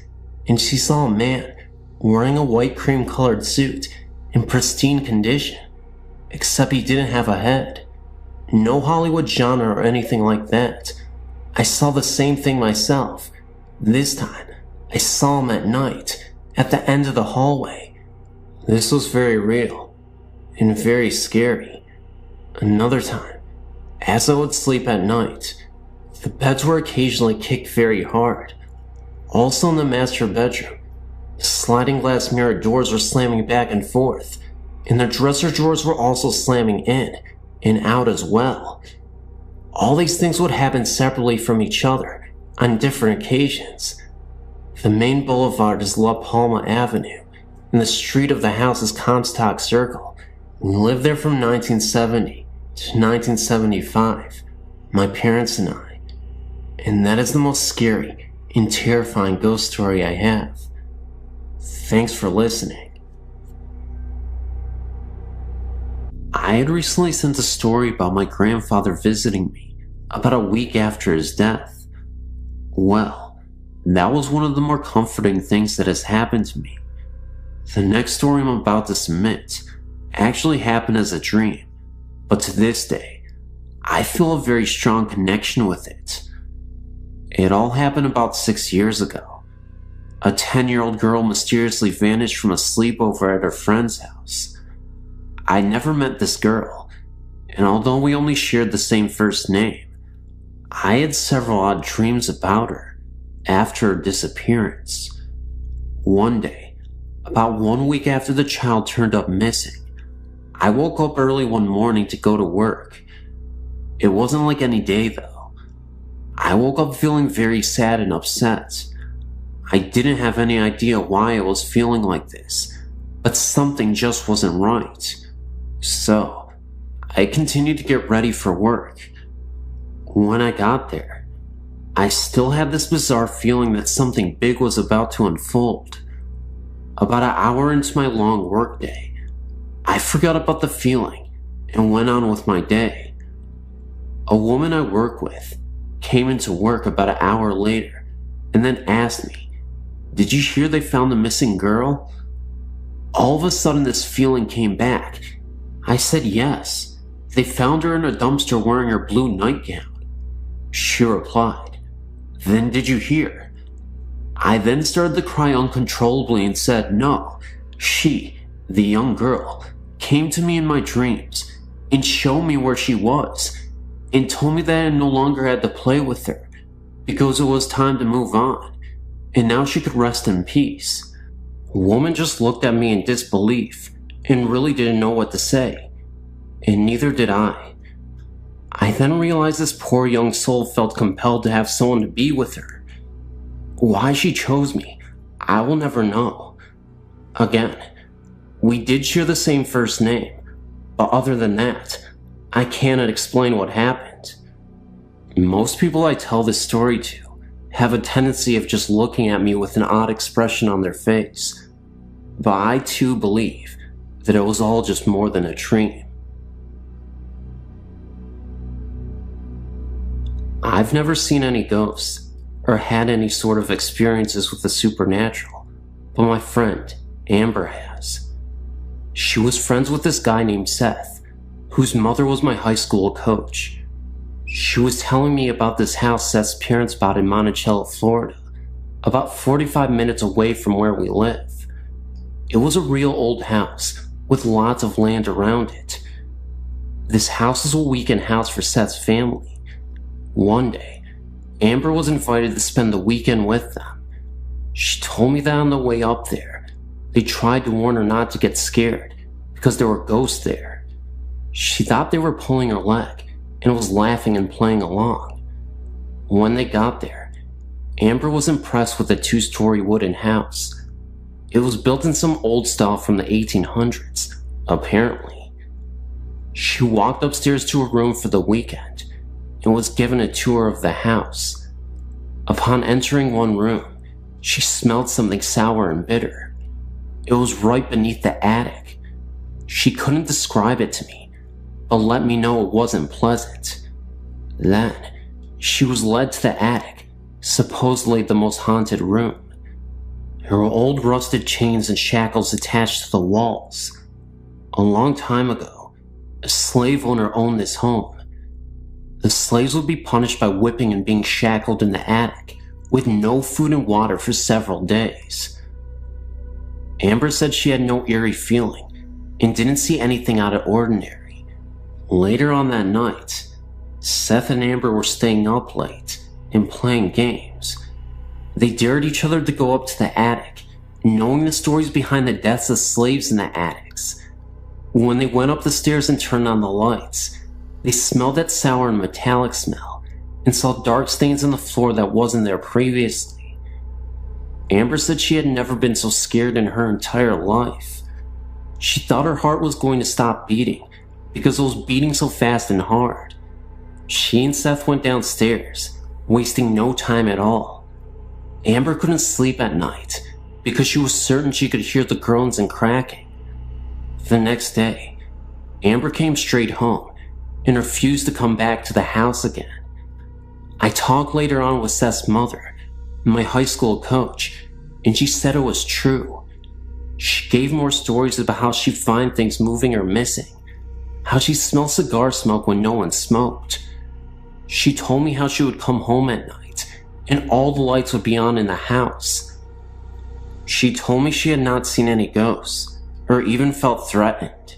and she saw a man wearing a white cream-colored suit in pristine condition, except he didn't have a head. No Hollywood genre or anything like that. I saw the same thing myself. This time, I saw him at night, at the end of the hallway. This was very real, and very scary. Another time, as I would sleep at night, the beds were occasionally kicked very hard. Also in the master bedroom, the sliding glass mirror doors were slamming back and forth, and the dresser drawers were also slamming in and out as well. All these things would happen separately from each other on different occasions. The main boulevard is La Palma Avenue, and the street of the house is Comstock Circle. We lived there from 1970 to 1975, my parents and I. And that is the most scary and terrifying ghost story I have. Thanks for listening. I had recently sent a story about my grandfather visiting me about a week after his death. Well, that was one of the more comforting things that has happened to me. The next story I'm about to submit actually happened as a dream, but to this day, I feel a very strong connection with it. It all happened about 6 years ago. A 10-year-old girl mysteriously vanished from a sleepover at her friend's house. I never met this girl, and although we only shared the same first name, I had several odd dreams about her after her disappearance. One day, about 1 week after the child turned up missing, I woke up early one morning to go to work. It wasn't like any day though. I woke up feeling very sad and upset. I didn't have any idea why I was feeling like this, but something just wasn't right. So, I continued to get ready for work. When I got there, I still had this bizarre feeling that something big was about to unfold. About an hour into my long workday, I forgot about the feeling and went on with my day. A woman I work with came into work about an hour later and then asked me, "Did you hear they found the missing girl?" All of a sudden this feeling came back. I said yes. They found her in a dumpster wearing her blue nightgown. She replied, "Then did you hear?" I then started to cry uncontrollably and said no. She, the young girl, came to me in my dreams and showed me where she was and told me that I no longer had to play with her because it was time to move on and now she could rest in peace. The woman just looked at me in disbelief and really didn't know what to say, and neither did I. I then realized this poor young soul felt compelled to have someone to be with her. Why she chose me, I will never know. Again, we did share the same first name, but other than that, I cannot explain what happened. Most people I tell this story to have a tendency of just looking at me with an odd expression on their face, but I too believe that it was all just more than a dream. I've never seen any ghosts or had any sort of experiences with the supernatural, but my friend, Amber, has. She was friends with this guy named Seth, whose mother was my high school coach. She was telling me about this house Seth's parents bought in Monticello, Florida, about 45 minutes away from where we live. It was a real old house with lots of land around it. This house was a weekend house for Seth's family. One day, Amber was invited to spend the weekend with them. She told me that on the way up there, they tried to warn her not to get scared because there were ghosts there. She thought they were pulling her leg and was laughing and playing along. When they got there, Amber was impressed with the 2-story wooden house. It was built in some old style from the 1800s, apparently. She walked upstairs to her room for the weekend and was given a tour of the house. Upon entering one room, she smelled something sour and bitter. It was right beneath the attic. She couldn't describe it to me, but let me know it wasn't pleasant. Then, she was led to the attic, supposedly the most haunted room. There were old rusted chains and shackles attached to the walls. A long time ago, a slave owner owned this home. The slaves would be punished by whipping and being shackled in the attic, with no food and water for several days. Amber said she had no eerie feeling, and didn't see anything out of ordinary. Later on that night, Seth and Amber were staying up late and playing games. They dared each other to go up to the attic, knowing the stories behind the deaths of slaves in the attics. When they went up the stairs and turned on the lights, they smelled that sour and metallic smell and saw dark stains on the floor that wasn't there previously. Amber said she had never been so scared in her entire life. She thought her heart was going to stop beating because it was beating so fast and hard. She and Seth went downstairs, wasting no time at all. Amber couldn't sleep at night because she was certain she could hear the groans and cracking. The next day, Amber came straight home and refused to come back to the house again. I talked later on with Seth's mother, my high school coach, and she said it was true. She gave more stories about how she'd find things moving or missing, how she smelled cigar smoke when no one smoked. She told me how she would come home at night and all the lights would be on in the house. She told me she had not seen any ghosts or even felt threatened.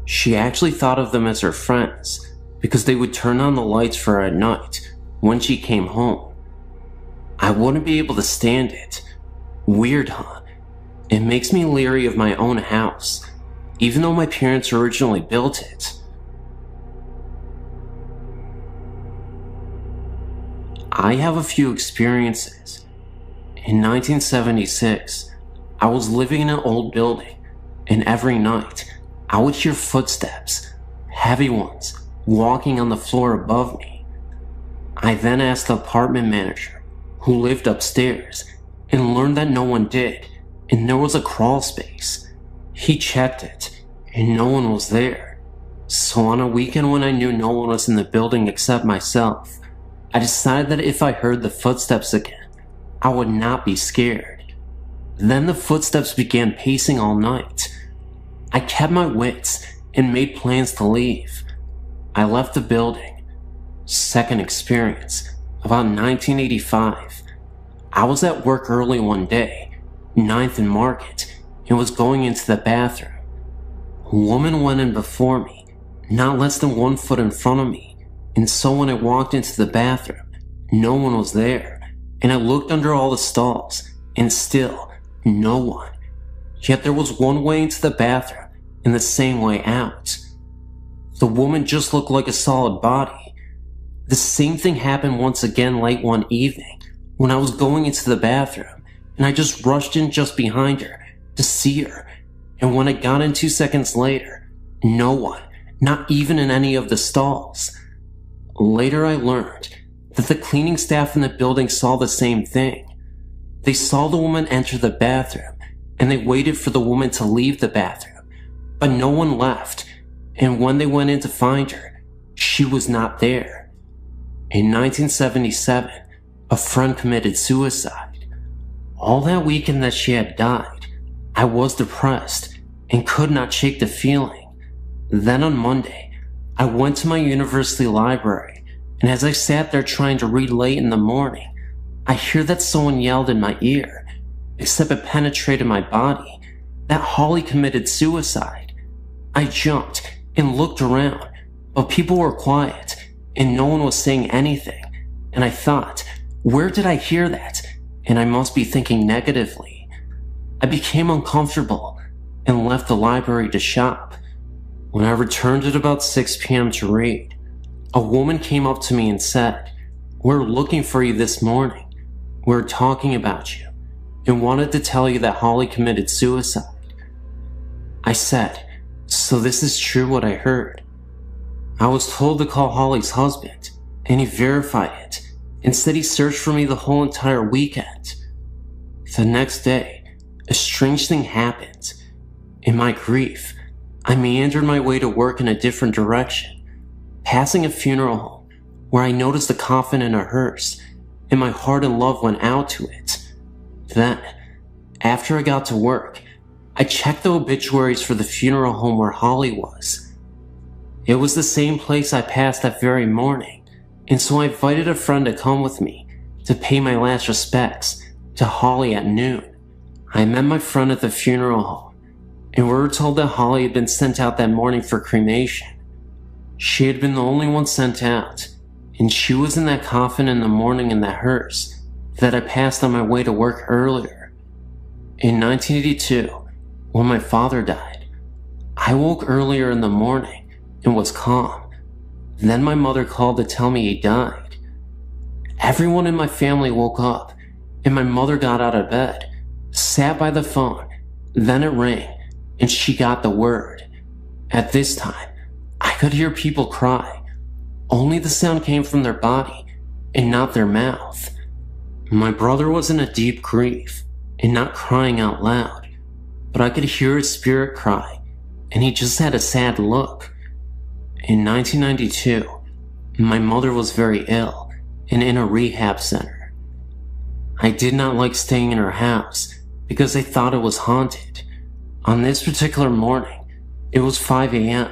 She actually thought of them as her friends because they would turn on the lights for her at night when she came home. I wouldn't be able to stand it. Weird, huh? It makes me leery of my own house, even though my parents originally built it. I have a few experiences. In 1976, I was living in an old building, and every night, I would hear footsteps, heavy ones, walking on the floor above me. I then asked the apartment manager, who lived upstairs, and learned that no one did, and there was a crawl space. He checked it, and no one was there. So on a weekend when I knew no one was in the building except myself, I decided that if I heard the footsteps again, I would not be scared. Then the footsteps began pacing all night. I kept my wits and made plans to leave. I left the building. Second experience, about 1985. I was at work early one day, 9th and Market, and was going into the bathroom. A woman went in before me, not less than 1 foot in front of me, and so when I walked into the bathroom, no one was there, and I looked under all the stalls, and still, no one. Yet there was one way into the bathroom and the same way out. The woman just looked like a solid body. The same thing happened once again late one evening when I was going into the bathroom, and I just rushed in just behind her to see her, and when I got in 2 seconds later, no one, not even in any of the stalls. Later I learned that the cleaning staff in the building saw the same thing. They saw the woman enter the bathroom, and they waited for the woman to leave the bathroom, but no one left, and when they went in to find her, she was not there. In 1977, a friend committed suicide. All that weekend that she had died, I was depressed and could not shake the feeling. Then on Monday, I went to my university library, and as I sat there trying to read late in the morning, I hear that someone yelled in my ear, except it penetrated my body, that Holly committed suicide. I jumped and looked around, but people were quiet and no one was saying anything, and I thought, where did I hear that? And I must be thinking negatively. I became uncomfortable and left the library to shop. When I returned at about 6 p.m. to read, a woman came up to me and said, "We're looking for you this morning. We're talking about you and wanted to tell you that Holly committed suicide." I said, "So this is true what I heard?" I was told to call Holly's husband, and he verified it and said he searched for me the whole entire weekend. The next day, a strange thing happened. In my grief, I meandered my way to work in a different direction, passing a funeral home where I noticed a coffin in a hearse, and my heart and love went out to it. Then, after I got to work, I checked the obituaries for the funeral home where Holly was. It was the same place I passed that very morning, and so I invited a friend to come with me to pay my last respects to Holly at noon. I met my friend at the funeral home, and we were told that Holly had been sent out that morning for cremation. She had been the only one sent out, and she was in that coffin in the morning in that hearse that I passed on my way to work earlier. In 1982, when my father died, I woke earlier in the morning and was calm. Then my mother called to tell me he died. Everyone in my family woke up, and my mother got out of bed, sat by the phone, then it rang, and she got the word. At this time, I could hear people cry. Only the sound came from their body and not their mouth. My brother was in a deep grief and not crying out loud, but I could hear his spirit cry, and he just had a sad look. In 1992, my mother was very ill and in a rehab center. I did not like staying in her house because I thought it was haunted. On this particular morning, it was 5 a.m.,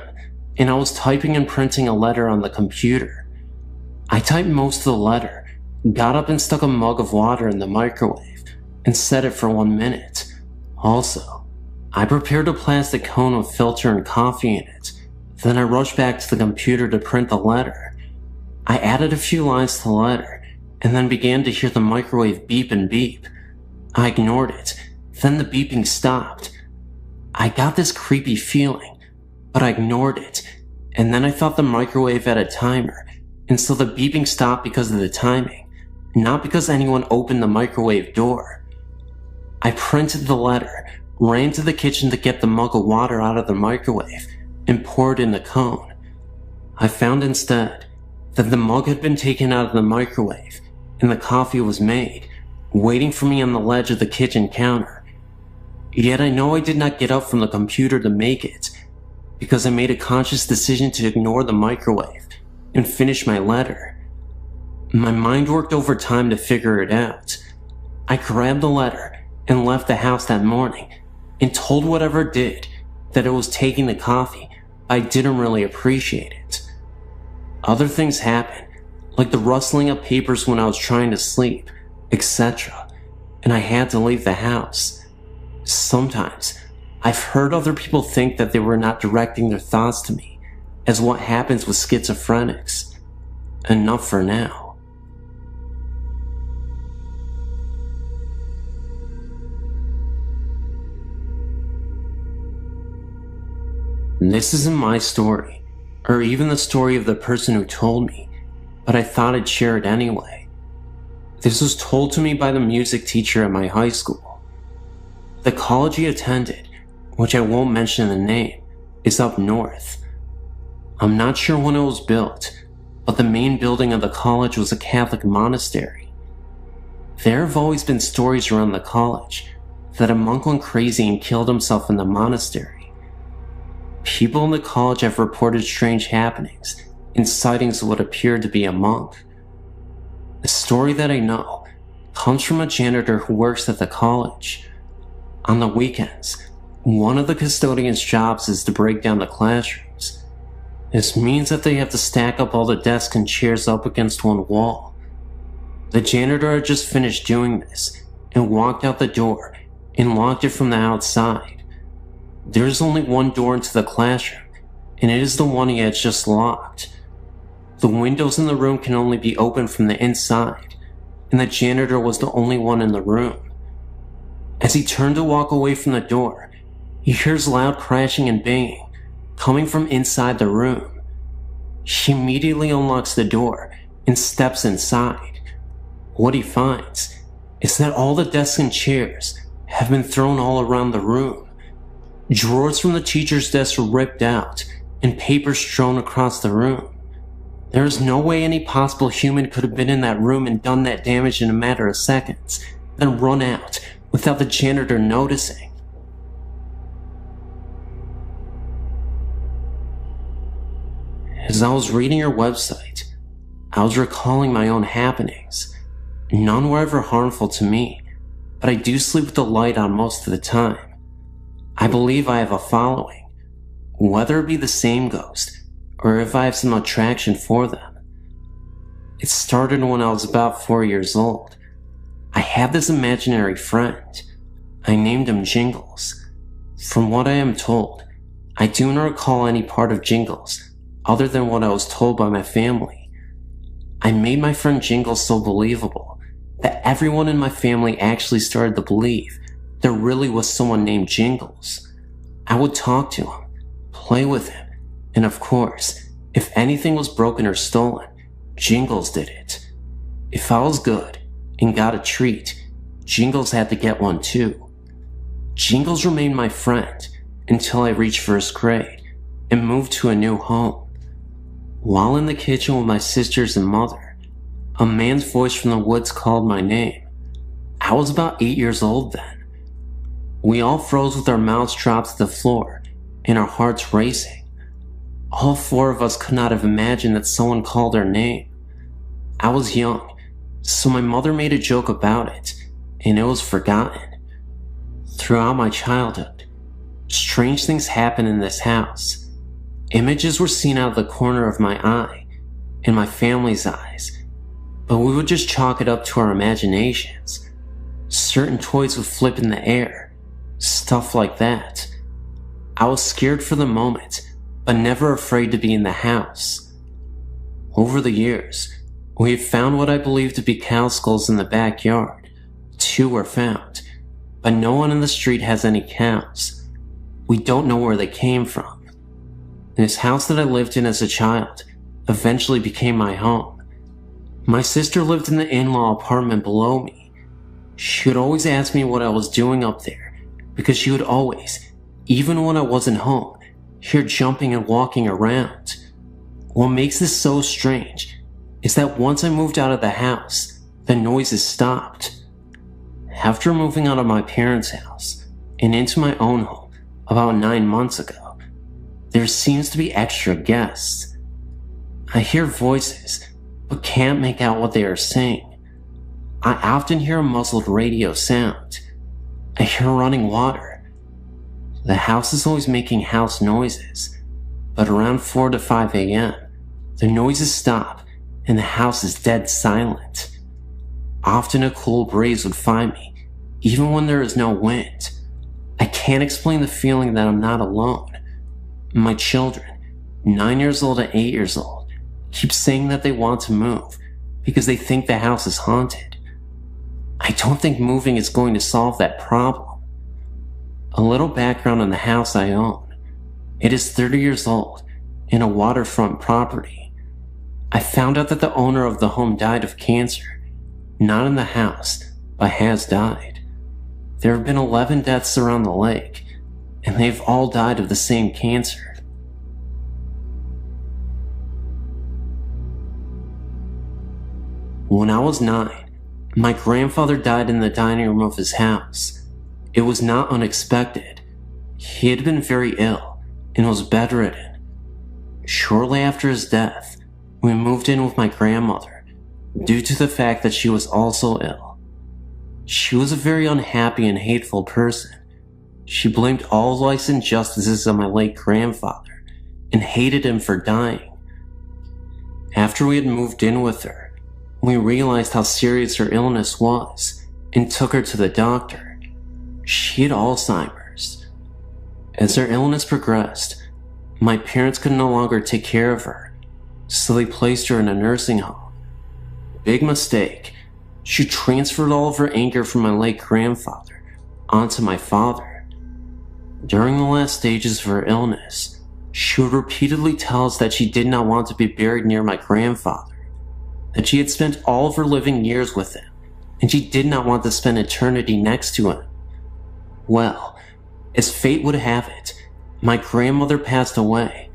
and I was typing and printing a letter on the computer. I typed most of the letter, got up and stuck a mug of water in the microwave, and set it for 1 minute. Also, I prepared a plastic cone with filter and coffee in it. Then I rushed back to the computer to print the letter. I added a few lines to the letter, and then began to hear the microwave beep and beep. I ignored it, then the beeping stopped. I got this creepy feeling, but I ignored it, and then I thought the microwave had a timer, and so the beeping stopped because of the timing, not because anyone opened the microwave door. I printed the letter, ran to the kitchen to get the mug of water out of the microwave, and poured in the cone. I found instead that the mug had been taken out of the microwave, and the coffee was made, waiting for me on the ledge of the kitchen counter. Yet I know I did not get up from the computer to make it, because I made a conscious decision to ignore the microwave and finish my letter. My mind worked overtime to figure it out. I grabbed the letter and left the house that morning and told whatever it did that it was taking the coffee. I didn't really appreciate it. Other things happened, like the rustling of papers when I was trying to sleep, etc., and I had to leave the house. Sometimes, I've heard other people think that they were not directing their thoughts to me, as what happens with schizophrenics. Enough for now. This isn't my story, or even the story of the person who told me, but I thought I'd share it anyway. This was told to me by the music teacher at my high school. The college he attended, which I won't mention the name, is up north. I'm not sure when it was built, but the main building of the college was a Catholic monastery. There have always been stories around the college that a monk went crazy and killed himself in the monastery. People in the college have reported strange happenings and sightings of what appeared to be a monk. The story that I know comes from a janitor who works at the college. On the weekends, one of the custodian's jobs is to break down the classrooms. This means that they have to stack up all the desks and chairs up against one wall. The janitor had just finished doing this and walked out the door and locked it from the outside. There is only one door into the classroom, and it is the one he had just locked. The windows in the room can only be opened from the inside, and the janitor was the only one in the room. As he turned to walk away from the door, he hears loud crashing and banging coming from inside the room. He immediately unlocks the door and steps inside. What he finds is that all the desks and chairs have been thrown all around the room. Drawers from the teacher's desk were ripped out and papers strewn across the room. There is no way any possible human could have been in that room and done that damage in a matter of seconds, then run out without the janitor noticing. As I was reading your website, I was recalling my own happenings. None were ever harmful to me, but I do sleep with the light on most of the time. I believe I have a following, whether it be the same ghost or if I have some attraction for them. It started when I was about 4 years old. I had this imaginary friend. I named him Jingles. From what I am told, I do not recall any part of Jingles other than what I was told by my family. I made my friend Jingles so believable that everyone in my family actually started to believe there really was someone named Jingles. I would talk to him, play with him, and of course, if anything was broken or stolen, Jingles did it. If I was good and got a treat, Jingles had to get one too. Jingles remained my friend until I reached first grade and moved to a new home. While in the kitchen with my sisters and mother, a man's voice from the woods called my name. I was about 8 years old then. We all froze with our mouths dropped to the floor and our hearts racing. All 4 of us could not have imagined that someone called our name. I was young, so my mother made a joke about it, and it was forgotten. Throughout my childhood, strange things happened in this house. Images were seen out of the corner of my eye and my family's eyes, but we would just chalk it up to our imaginations. Certain toys would flip in the air, stuff like that. I was scared for the moment, but never afraid to be in the house. Over the years, we have found what I believe to be cow skulls in the backyard. 2 were found, but no one in the street has any cows. We don't know where they came from. This house that I lived in as a child eventually became my home. My sister lived in the in-law apartment below me. She would always ask me what I was doing up there, because she would always, even when I wasn't home, hear jumping and walking around. What makes this so strange is that once I moved out of the house, the noises stopped. After moving out of my parents' house and into my own home about 9 months ago, there seems to be extra guests. I hear voices, but can't make out what they are saying. I often hear a muffled radio sound. I hear running water. The house is always making house noises, but around 4 to 5 a.m., the noises stop and the house is dead silent. Often a cool breeze would find me, even when there is no wind. I can't explain the feeling that I'm not alone. My children, 9 years old and 8 years old, keep saying that they want to move because they think the house is haunted. I don't think moving is going to solve that problem. A little background on the house I own. It is 30 years old and a waterfront property. I found out that the owner of the home died of cancer, not in the house, but has died. There have been 11 deaths around the lake, and they've all died of the same cancer. When I was 9, my grandfather died in the dining room of his house. It was not unexpected. He had been very ill, and was bedridden. Shortly after his death, we moved in with my grandmother due to the fact that she was also ill. She was a very unhappy and hateful person. She blamed all life's injustices on my late grandfather and hated him for dying. After we had moved in with her, we realized how serious her illness was and took her to the doctor. She had Alzheimer's. As her illness progressed, my parents could no longer take care of her, so they placed her in a nursing home. Big mistake. She transferred all of her anger from my late grandfather onto my father. During the last stages of her illness, she would repeatedly tell us that she did not want to be buried near my grandfather, that she had spent all of her living years with him, and she did not want to spend eternity next to him. Well, as fate would have it, my grandmother passed away.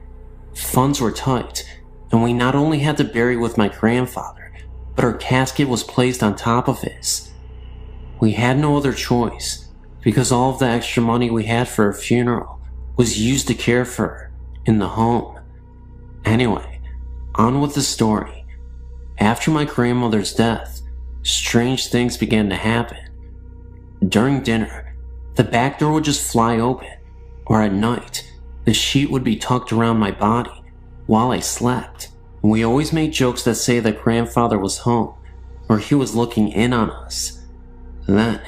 Funds were tight, and we not only had to bury with my grandfather, but her casket was placed on top of his. We had no other choice, because all of the extra money we had for her funeral was used to care for her in the home. Anyway, on with the story. After my grandmother's death, strange things began to happen. During dinner, the back door would just fly open, or at night, the sheet would be tucked around my body while I slept. We always made jokes that say that grandfather was home, or he was looking in on us. Then,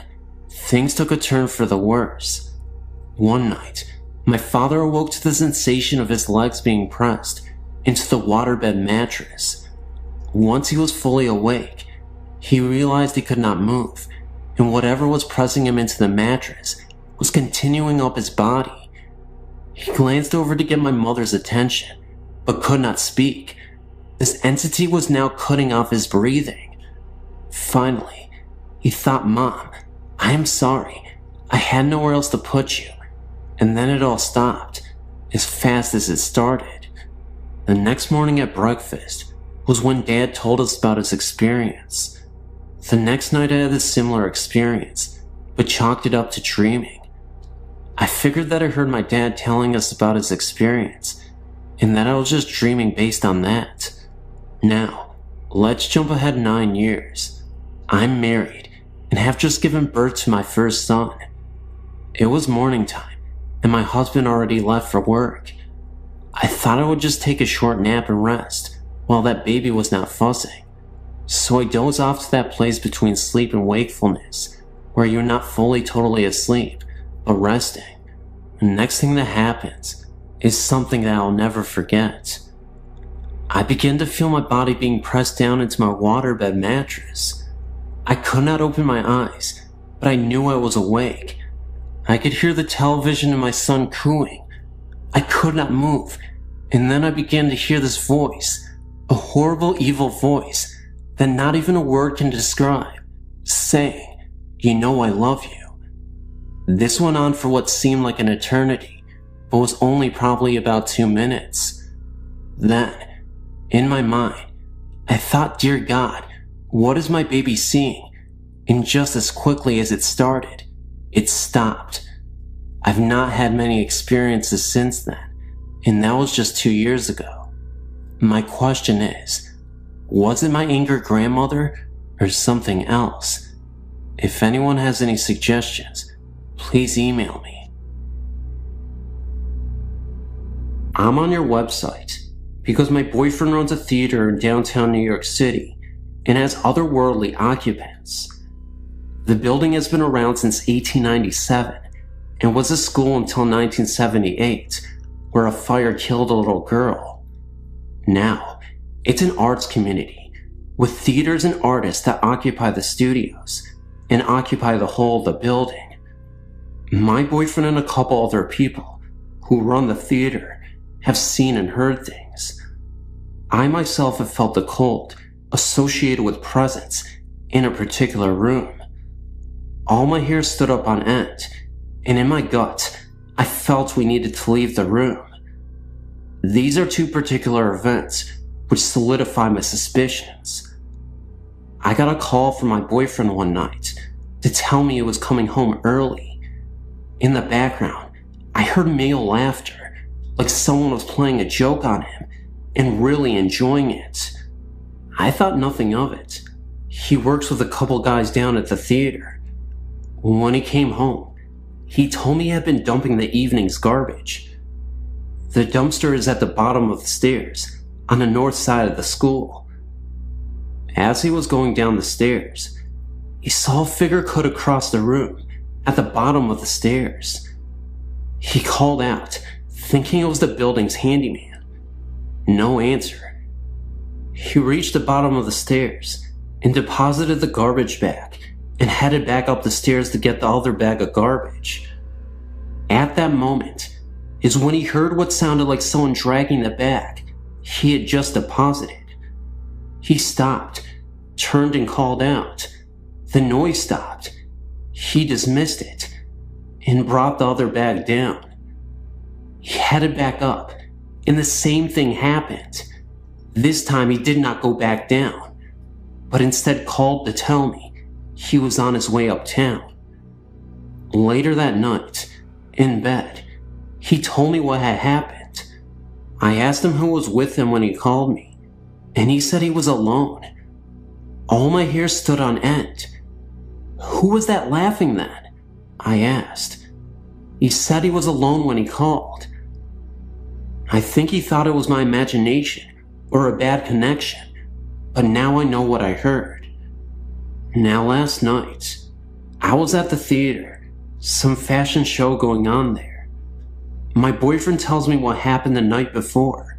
things took a turn for the worse. One night, my father awoke to the sensation of his legs being pressed into the waterbed mattress. Once he was fully awake, he realized he could not move, and whatever was pressing him into the mattress was continuing up his body. He glanced over to get my mother's attention, but could not speak. This entity was now cutting off his breathing. Finally, he thought, "Mom, I am sorry. I had nowhere else to put you." And then it all stopped, as fast as it started. The next morning at breakfast was when Dad told us about his experience. The next night I had a similar experience, but chalked it up to dreaming. I figured that I heard my dad telling us about his experience, and that I was just dreaming based on that. Now, let's jump ahead 9 years. I'm married and have just given birth to my first son. It was morning time, and my husband already left for work. I thought I would just take a short nap and rest while that baby was not fussing. So I dozed off to that place between sleep and wakefulness, where you're not fully totally asleep, but resting. The next thing that happens is something that I'll never forget. I began to feel my body being pressed down into my waterbed mattress. I could not open my eyes, but I knew I was awake. I could hear the television and my son cooing. I could not move, and then I began to hear this voice, a horrible, evil voice that not even a word can describe, saying, "You know I love you." This went on for what seemed like an eternity, but was only probably about 2 minutes. Then, in my mind, I thought, "Dear God, what is my baby seeing?" And just as quickly as it started, it stopped. I've not had many experiences since then, and that was just 2 years ago. My question is, was it my angry grandmother or something else? If anyone has any suggestions, please email me. I'm on your website because my boyfriend runs a theater in downtown New York City and has otherworldly occupants. The building has been around since 1897 and was a school until 1978, where a fire killed a little girl. Now, it's an arts community with theaters and artists that occupy the studios and occupy the whole of the building. My boyfriend and a couple other people who run the theater have seen and heard things. I myself have felt the cold associated with presence in a particular room. All my hair stood up on end, and in my gut, I felt we needed to leave the room. These are 2 particular events which solidify my suspicions. I got a call from my boyfriend one night to tell me he was coming home early. In the background, I heard male laughter, like someone was playing a joke on him and really enjoying it. I thought nothing of it. He works with a couple guys down at the theater. When he came home, he told me he had been dumping the evening's garbage. The dumpster is at the bottom of the stairs on the north side of the school. As he was going down the stairs, he saw a figure cut across the room at the bottom of the stairs. He called out, thinking it was the building's handyman. No answer. He reached the bottom of the stairs and deposited the garbage bag and headed back up the stairs to get the other bag of garbage. At that moment is when he heard what sounded like someone dragging the bag he had just deposited. He stopped, turned and called out. The noise stopped. He dismissed it and brought the other bag down. He headed back up and the same thing happened. This time he did not go back down, but instead called to tell me he was on his way uptown. Later that night, in bed, he told me what had happened. I asked him who was with him when he called me, and he said he was alone. All my hair stood on end. Who was that laughing then? I asked. He said he was alone when he called. I think he thought it was my imagination or a bad connection, but now I know what I heard. Now last night, I was at the theater, some fashion show going on there. My boyfriend tells me what happened the night before.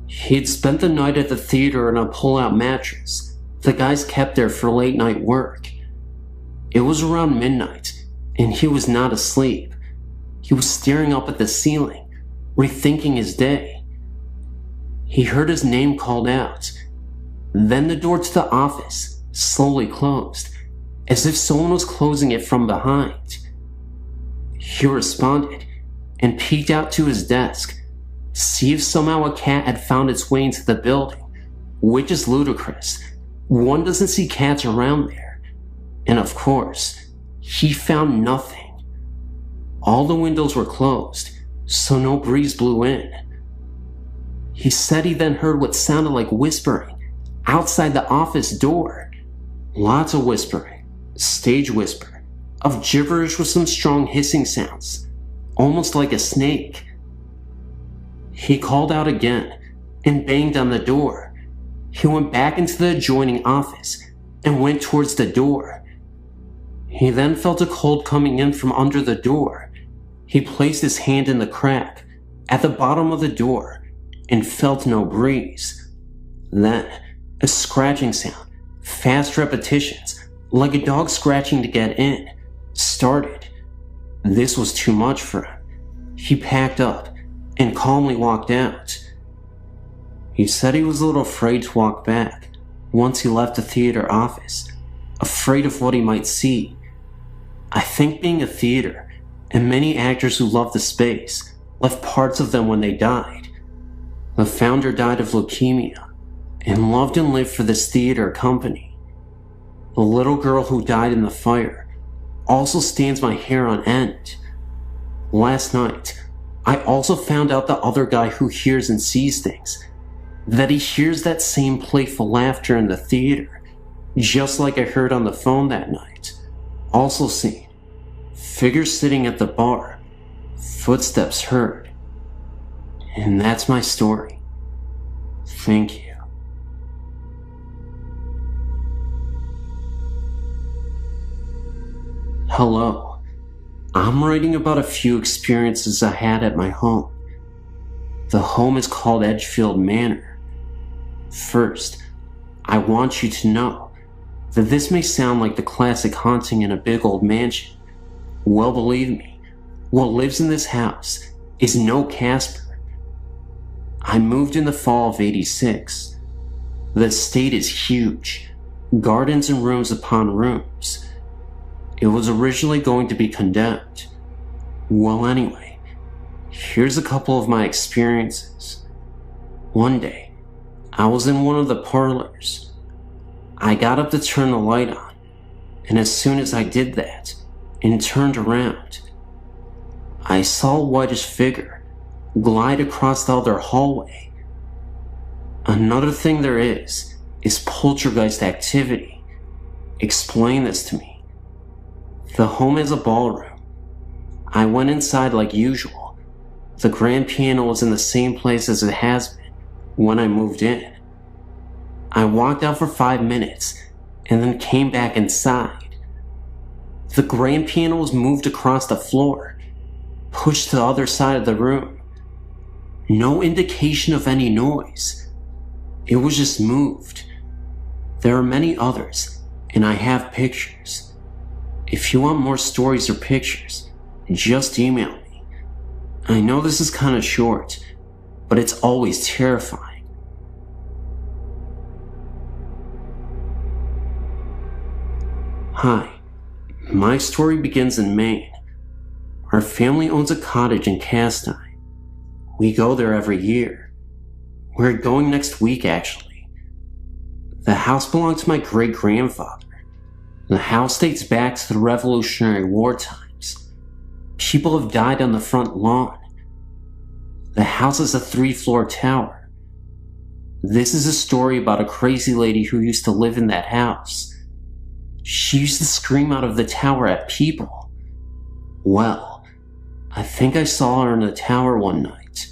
He'd spent the night at the theater on a pull-out mattress the guys kept there for late night work. It was around midnight, and he was not asleep. He was staring up at the ceiling, rethinking his day. He heard his name called out. Then the door to the office slowly closed, as if someone was closing it from behind. He responded and peeked out to his desk to see if somehow a cat had found its way into the building, which is ludicrous. One doesn't see cats around there. And of course, he found nothing. All the windows were closed, so no breeze blew in. He said he then heard what sounded like whispering outside the office door. Lots of whispering, stage whisper, of gibberish with some strong hissing sounds, almost like a snake. He called out again and banged on the door. He went back into the adjoining office and went towards the door. He then felt a cold coming in from under the door. He placed his hand in the crack at the bottom of the door and felt no breeze. Then, a scratching sound, fast repetitions, like a dog scratching to get in, started. This was too much for him. He packed up and calmly walked out. He said he was a little afraid to walk back once he left the theater office, afraid of what he might see. I think being a theater, and many actors who love the space, left parts of them when they died. The founder died of leukemia, and loved and lived for this theater company. The little girl who died in the fire also stands my hair on end. Last night, I also found out the other guy who hears and sees things, that he hears that same playful laughter in the theater, just like I heard on the phone that night. Also seen figures sitting at the bar, footsteps heard. And that's my story. Thank you. Hello. I'm writing about a few experiences I had at my home. The home is called Edgefield Manor. First, I want you to know that this may sound like the classic haunting in a big old mansion. Well, believe me, what lives in this house is no Casper. I moved in the fall of '86. The estate is huge, gardens and rooms upon rooms. It was originally going to be condemned. Well, anyway, here's a couple of my experiences. One day, I was in one of the parlors. I got up to turn the light on, and as soon as I did that and turned around, I saw a whitish figure glide across the other hallway. Another thing there is poltergeist activity. Explain this to me. The home has a ballroom. I went inside like usual. The grand piano was in the same place as it has been when I moved in. I walked out for 5 minutes and then came back inside. The grand piano was moved across the floor, pushed to the other side of the room. No indication of any noise. It was just moved. There are many others, and I have pictures. If you want more stories or pictures, just email me. I know this is kind of short, but it's always terrifying. Hi, my story begins in Maine. Our family owns a cottage in Castine. We go there every year. We're going next week, actually. The house belonged to my great-grandfather. The house dates back to the Revolutionary War times. People have died on the front lawn. The house is a 3-floor tower. This is a story about a crazy lady who used to live in that house. She used to scream out of the tower at people. Well, I think I saw her in the tower one night.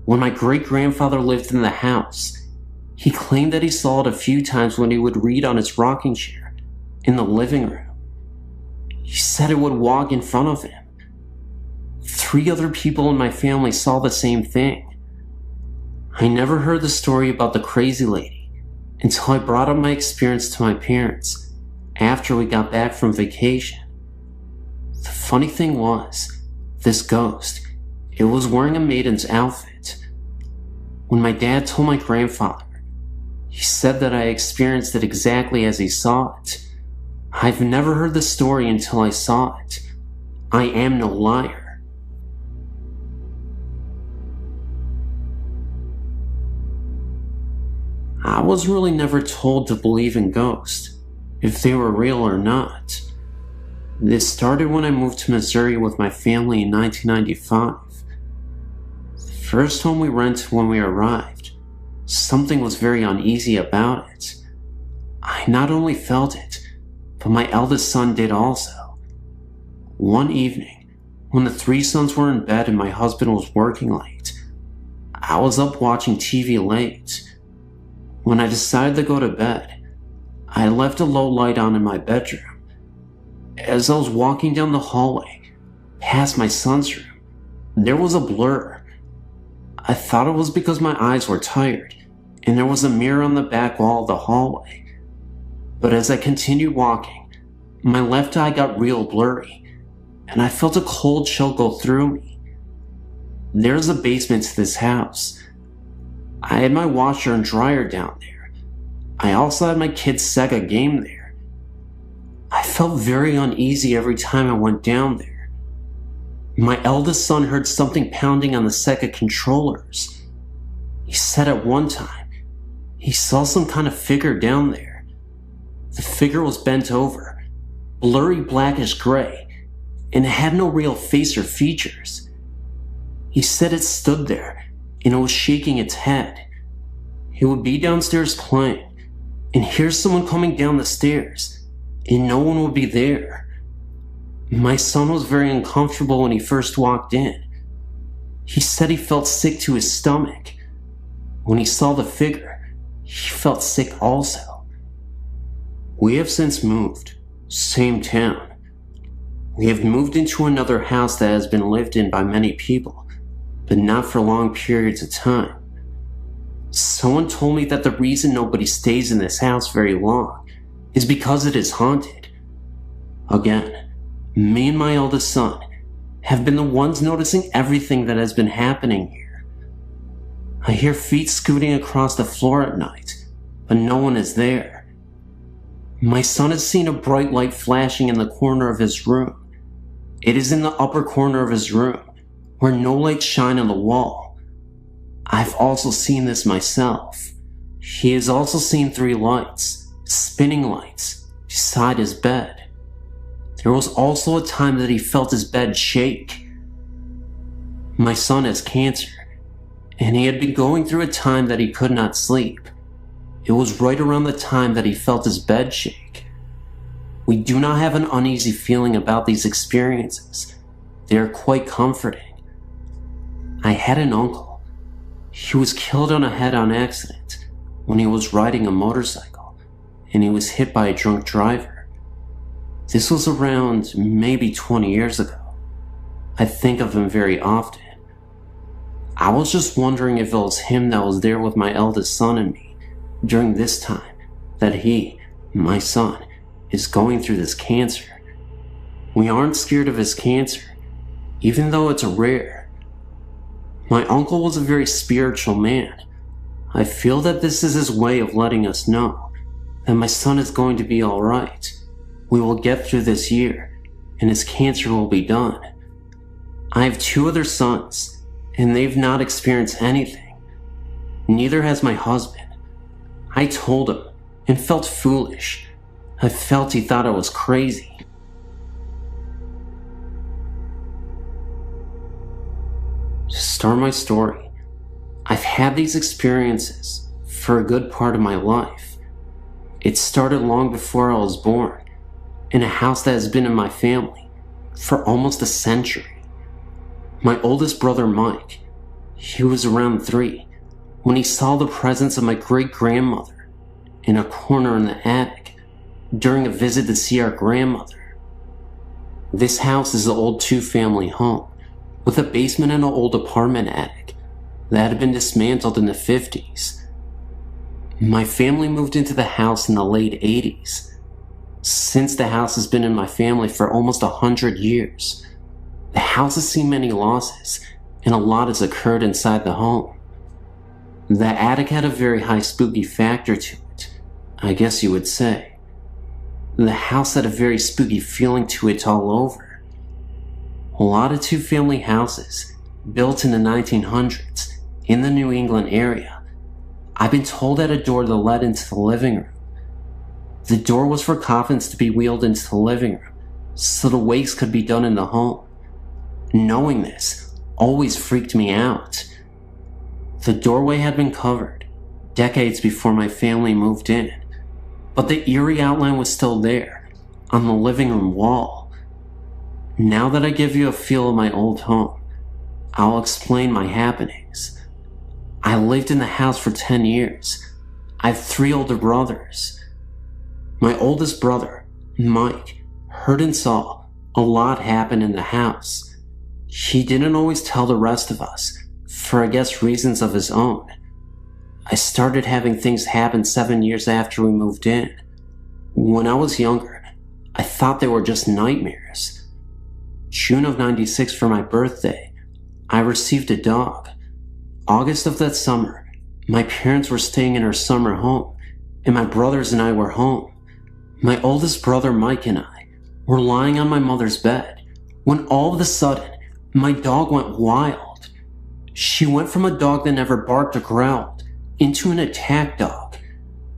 When my great-grandfather lived in the house, he claimed that he saw it a few times when he would read on his rocking chair in the living room. He said it would walk in front of him. 3 other people in my family saw the same thing. I never heard the story about the crazy lady until I brought up my experience to my parents after we got back from vacation. The funny thing was, this ghost, it was wearing a maiden's outfit. When my dad told my grandfather, he said that I experienced it exactly as he saw it. I've never heard the story until I saw it. I am no liar. I was really never told to believe in ghosts, if they were real or not. This started when I moved to Missouri with my family in 1995. The first home we rented when we arrived, something was very uneasy about it. I not only felt it, but my eldest son did also. One evening, when the 3 sons were in bed and my husband was working late, I was up watching TV late. When I decided to go to bed, I left a low light on in my bedroom. As I was walking down the hallway, past my son's room, there was a blur. I thought it was because my eyes were tired, and there was a mirror on the back wall of the hallway. But as I continued walking, my left eye got real blurry, and I felt a cold chill go through me. There's a basement to this house. I had my washer and dryer down there. I also had my kid's Sega game there. I felt very uneasy every time I went down there. My eldest son heard something pounding on the Sega controllers. He said at one time, he saw some kind of figure down there. The figure was bent over, blurry blackish gray, and it had no real face or features. He said it stood there, and it was shaking its head. He would be downstairs playing, and hear someone coming down the stairs, and no one would be there. My son was very uncomfortable when he first walked in. He said he felt sick to his stomach. When he saw the figure, he felt sick also. We have since moved, same town. We have moved into another house that has been lived in by many people, but not for long periods of time. Someone told me that the reason nobody stays in this house very long is because it is haunted. Again, me and my eldest son have been the ones noticing everything that has been happening here. I hear feet scooting across the floor at night, but no one is there. My son has seen a bright light flashing in the corner of his room. It is in the upper corner of his room, where no lights shine on the wall. I've also seen this myself. He has also seen 3 lights, spinning lights, beside his bed. There was also a time that he felt his bed shake. My son has cancer, and he had been going through a time that he could not sleep. It was right around the time that he felt his bed shake. We do not have an uneasy feeling about these experiences. They are quite comforting. I had an uncle. He was killed on a head-on accident when he was riding a motorcycle, and he was hit by a drunk driver. This was around maybe 20 years ago. I think of him very often. I was just wondering if it was him that was there with my eldest son and me during this time that he, my son, is going through this cancer. We aren't scared of his cancer, even though it's rare. My uncle was a very spiritual man. I feel that this is his way of letting us know that my son is going to be alright. We will get through this year, and his cancer will be done. I have 2 other sons, and they've not experienced anything. Neither has my husband. I told him, and felt foolish. I felt he thought I was crazy. To start my story, I've had these experiences for a good part of my life. It started long before I was born, in a house that has been in my family for almost a century. My oldest brother Mike, he was around 3 when he saw the presence of my great-grandmother in a corner in the attic during a visit to see our grandmother. This house is an old 2-family home with a basement and an old apartment attic that had been dismantled in the 50s. My family moved into the house in the late 80s. Since the house has been in my family for almost 100 years, the house has seen many losses, and a lot has occurred inside the home. The attic had a very high spooky factor to it, I guess you would say. The house had a very spooky feeling to it all over. A lot of 2-family houses, built in the 1900s, in the New England area, I've been told had a door that led into the living room. The door was for coffins to be wheeled into the living room, so the wakes could be done in the home. Knowing this always freaked me out. The doorway had been covered decades before my family moved in, but the eerie outline was still there on the living room wall. Now that I give you a feel of my old home, I'll explain my happenings. I lived in the house for 10 years. I have 3 older brothers. My oldest brother, Mike, heard and saw a lot happen in the house. He didn't always tell the rest of us, for I guess reasons of his own. I started having things happen 7 years after we moved in. When I was younger, I thought they were just nightmares. June of '96 for my birthday, I received a dog. August of that summer, my parents were staying in our summer home, and my brothers and I were home. My oldest brother Mike and I were lying on my mother's bed when all of a sudden, my dog went wild. She went from a dog that never barked or growled into an attack dog.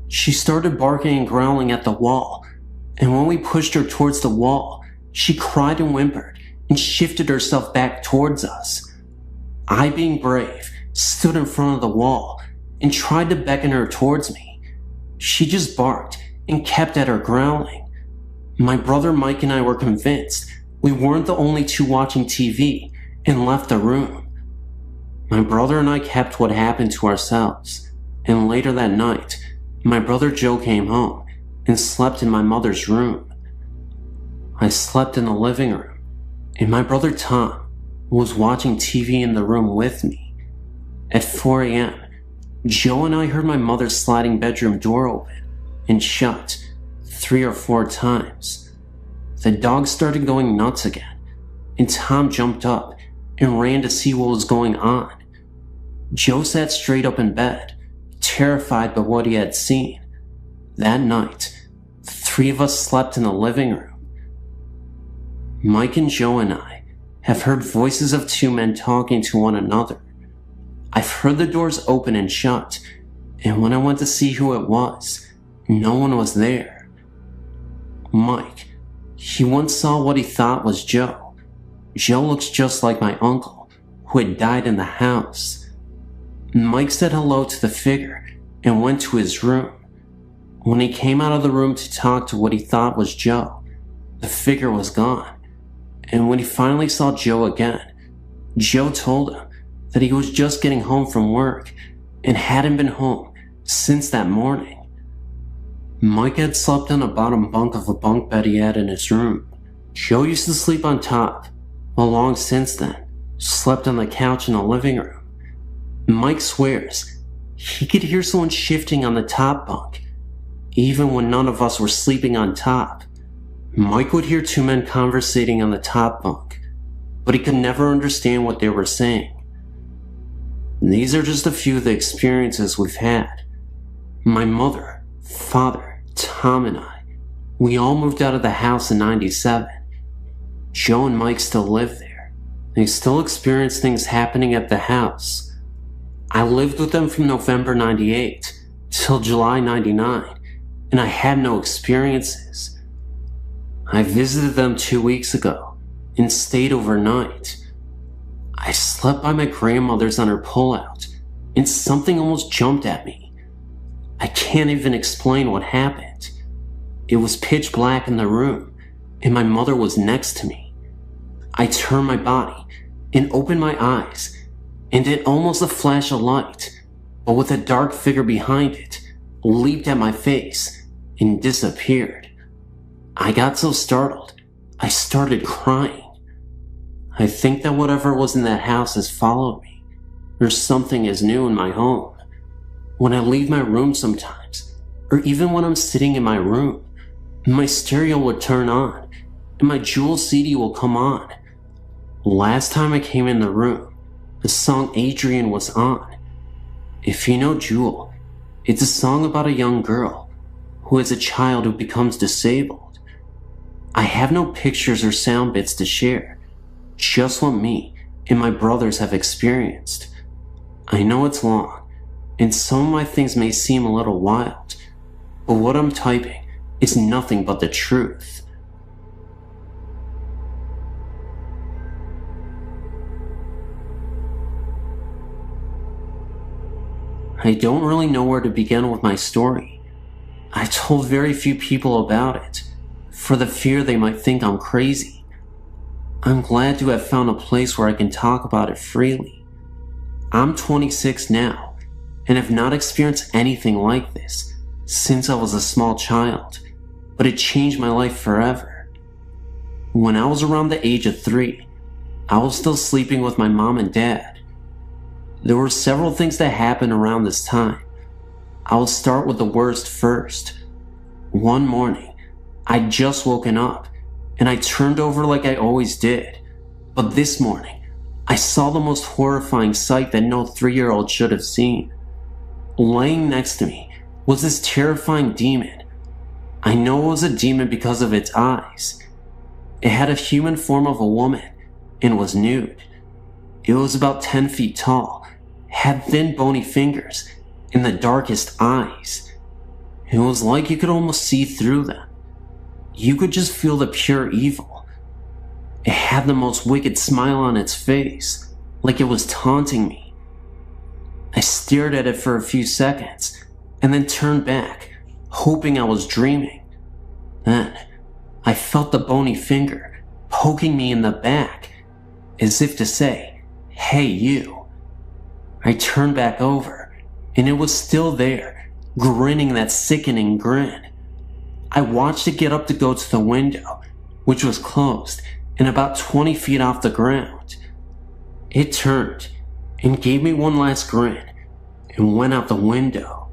She started barking and growling at the wall, and when we pushed her towards the wall, she cried and whimpered and shifted herself back towards us. I, being brave, stood in front of the wall and tried to beckon her towards me. She just barked and kept at her growling. My brother Mike and I were convinced we weren't the only 2 watching TV and left the room. My brother and I kept what happened to ourselves, and later that night, my brother Joe came home and slept in my mother's room. I slept in the living room, and my brother Tom was watching TV in the room with me. At 4 a.m., Joe and I heard my mother's sliding bedroom door open and shut 3 or 4 times. The dog started going nuts again, and Tom jumped up and ran to see what was going on. Joe sat straight up in bed, terrified by what he had seen. That night, 3 of us slept in the living room. Mike and Joe and I have heard voices of 2 men talking to one another. I've heard the doors open and shut, and when I went to see who it was, no one was there. Mike, he once saw what he thought was Joe. Joe looks just like my uncle, who had died in the house. Mike said hello to the figure and went to his room. When he came out of the room to talk to what he thought was Joe, the figure was gone. And when he finally saw Joe again, Joe told him that he was just getting home from work and hadn't been home since that morning. Mike had slept on a bottom bunk of a bunk bed he had in his room. Joe used to sleep on top, while long since then, slept on the couch in the living room. Mike swears he could hear someone shifting on the top bunk, even when none of us were sleeping on top. Mike would hear two men conversating on the top bunk, but he could never understand what they were saying. These are just a few of the experiences we've had. My mother, father, Tom, and I, we all moved out of the house in '97. Joe and Mike still live there. They still experience things happening at the house. I lived with them from November '98 till July '99, and I had no experiences. I visited them 2 weeks ago and stayed overnight. I slept by my grandmother's on her pullout, and something almost jumped at me. I can't even explain what happened. It was pitch black in the room, and my mother was next to me. I turned my body and opened my eyes, and it almost a flash of light, but with a dark figure behind it, leaped at my face and disappeared. I got so startled, I started crying. I think that whatever was in that house has followed me, or something is new in my home. When I leave my room sometimes, or even when I'm sitting in my room, my stereo would turn on, and my Jewel CD will come on. Last time I came in the room, the song Adrian was on. If you know Jewel, it's a song about a young girl who is a child who becomes disabled. I have no pictures or sound bits to share, just what me and my brothers have experienced. I know it's long, and some of my things may seem a little wild, but what I'm typing is nothing but the truth. I don't really know where to begin with my story. I told very few people about it, for the fear they might think I'm crazy. I'm glad to have found a place where I can talk about it freely. I'm 26 now, and have not experienced anything like this since I was a small child, but it changed my life forever. When I was around the age of 3, I was still sleeping with my mom and dad. There were several things that happened around this time. I'll start with the worst first. One morning, I'd just woken up, and I turned over like I always did. But this morning, I saw the most horrifying sight that no 3-year-old should have seen. Laying next to me was this terrifying demon. I know it was a demon because of its eyes. It had a human form of a woman and was nude. It was about 10 feet tall, had thin bony fingers, and the darkest eyes. It was like you could almost see through them. You could just feel the pure evil. It had the most wicked smile on its face, like it was taunting me. I stared at it for a few seconds, and then turned back, hoping I was dreaming. Then, I felt the bony finger poking me in the back, as if to say, "Hey, you." I turned back over, and it was still there, grinning that sickening grin. I watched it get up to go to the window, which was closed and about 20 feet off the ground. It turned and gave me one last grin and went out the window.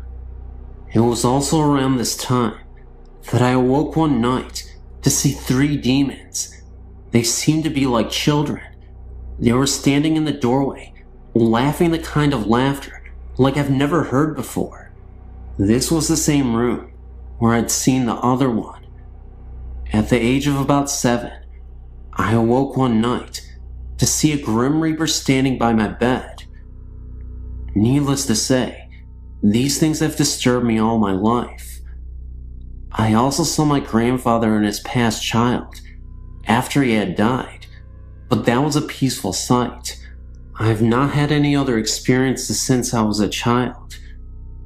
It was also around this time that I awoke one night to see 3 demons. They seemed to be like children. They were standing in the doorway, laughing the kind of laughter like I've never heard before. This was the same room where I'd seen the other one. At the age of about 7, I awoke one night to see a Grim Reaper standing by my bed. Needless to say, these things have disturbed me all my life. I also saw my grandfather and his past child after he had died, but that was a peaceful sight. I've not had any other experiences since I was a child.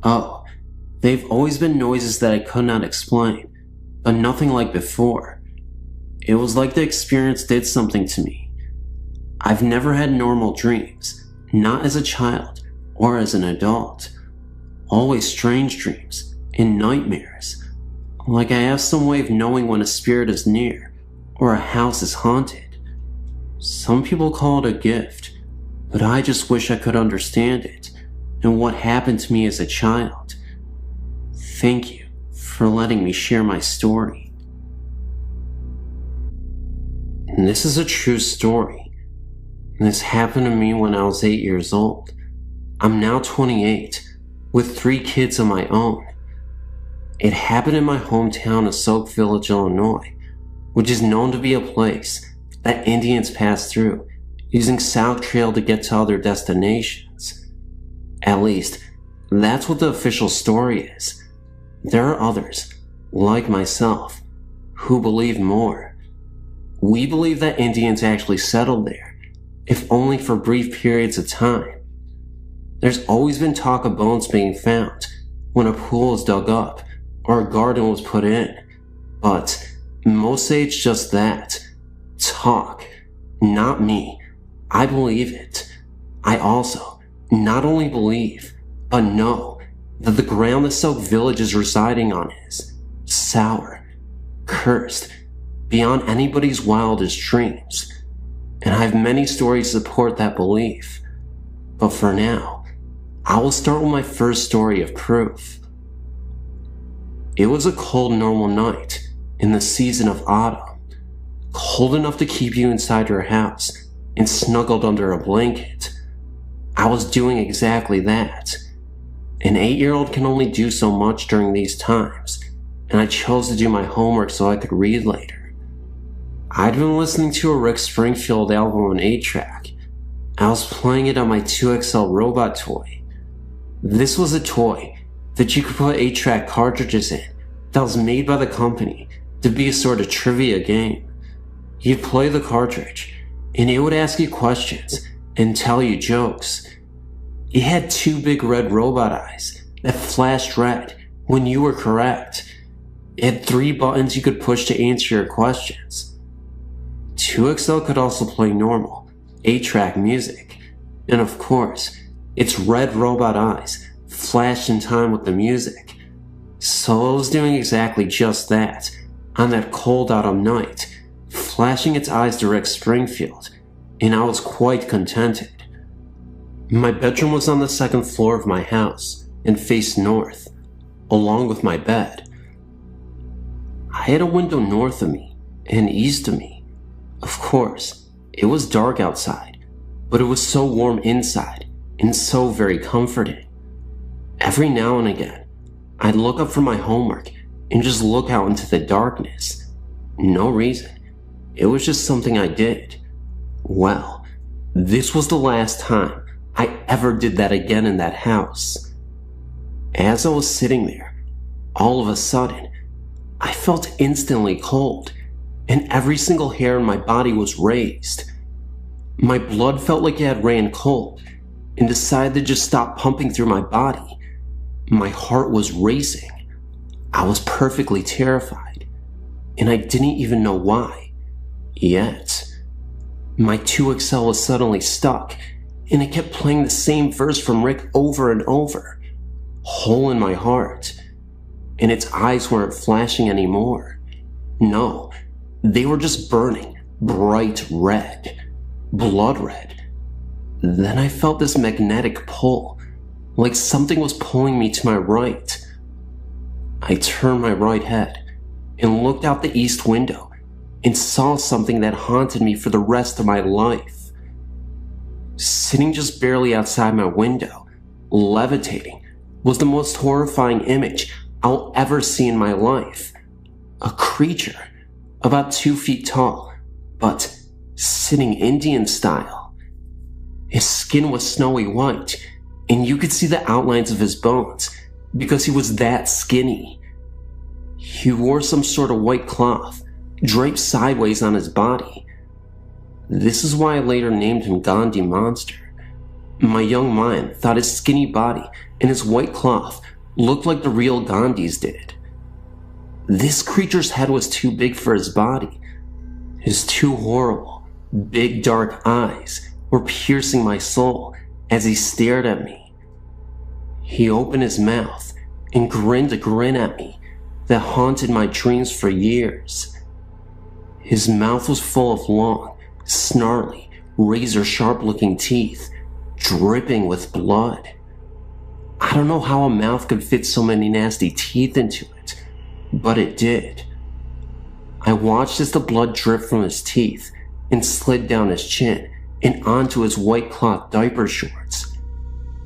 Oh, they've always been noises that I could not explain, but nothing like before. It was like the experience did something to me. I've never had normal dreams, not as a child or as an adult. Always strange dreams and nightmares, like I have some way of knowing when a spirit is near or a house is haunted. Some people call it a gift, but I just wish I could understand it and what happened to me as a child. Thank you for letting me share my story. And this is a true story. This happened to me when I was 8 years old. I'm now 28, with 3 kids of my own. It happened in my hometown of Soak Village, Illinois, which is known to be a place that Indians pass through using South Trail to get to other destinations. At least, that's what the official story is. There are others, like myself, who believe more. We believe that Indians actually settled there, if only for brief periods of time. There's always been talk of bones being found when a pool is dug up or a garden was put in, but most say it's just that. Talk. Not me. I believe it. I also not only believe, but know that the ground the Soak Village is residing on is sour, cursed, beyond anybody's wildest dreams. And I have many stories to support that belief. But for now, I will start with my first story of proof. It was a cold, normal night in the season of autumn, cold enough to keep you inside your house and snuggled under a blanket. I was doing exactly that. An 8-year-old can only do so much during these times, and I chose to do my homework so I could read later. I'd been listening to a Rick Springfield album on 8-track. I was playing it on my 2XL robot toy. This was a toy that you could put 8-track cartridges in that was made by the company to be a sort of trivia game. You'd play the cartridge, and it would ask you questions and tell you jokes. It had 2 big red robot eyes that flashed red when you were correct. It had 3 buttons you could push to answer your questions. 2XL could also play normal 8-track music, and of course, its red robot eyes flashed in time with the music. So it was doing exactly just that on that cold autumn night, flashing its eyes to Rick Springfield, and I was quite contented. My bedroom was on the 2nd floor of my house and faced north, along with my bed. I had a window north of me and east of me. Of course, it was dark outside, but it was so warm inside and so very comforting. Every now and again, I'd look up from my homework and just look out into the darkness. No reason. It was just something I did. Well, this was the last time I ever did that again in that house. As I was sitting there, all of a sudden, I felt instantly cold, and every single hair in my body was raised. My blood felt like it had ran cold, and decided to just stop pumping through my body. My heart was racing. I was perfectly terrified, and I didn't even know why. Yet, my 2XL was suddenly stuck, and it kept playing the same verse from Rick over and over. Hole in my heart. And its eyes weren't flashing anymore. No, they were just burning bright red, blood red. Then I felt this magnetic pull, like something was pulling me to my right. I turned my right head and looked out the east window and saw something that haunted me for the rest of my life. Sitting just barely outside my window, levitating, was the most horrifying image I'll ever see in my life. A creature about 2 feet tall, but sitting Indian style. His skin was snowy white, and you could see the outlines of his bones because he was that skinny. He wore some sort of white cloth draped sideways on his body. This is why I later named him Gandhi Monster. My young mind thought his skinny body and his white cloth looked like the real Gandhi's did. This creature's head was too big for his body. His two horrible, big dark eyes were piercing my soul as he stared at me. He opened his mouth and grinned a grin at me that haunted my dreams for years. His mouth was full of long, snarly, razor-sharp looking teeth, dripping with blood. I don't know how a mouth could fit so many nasty teeth into it, but it did. I watched as the blood dripped from his teeth and slid down his chin and onto his white cloth diaper shorts.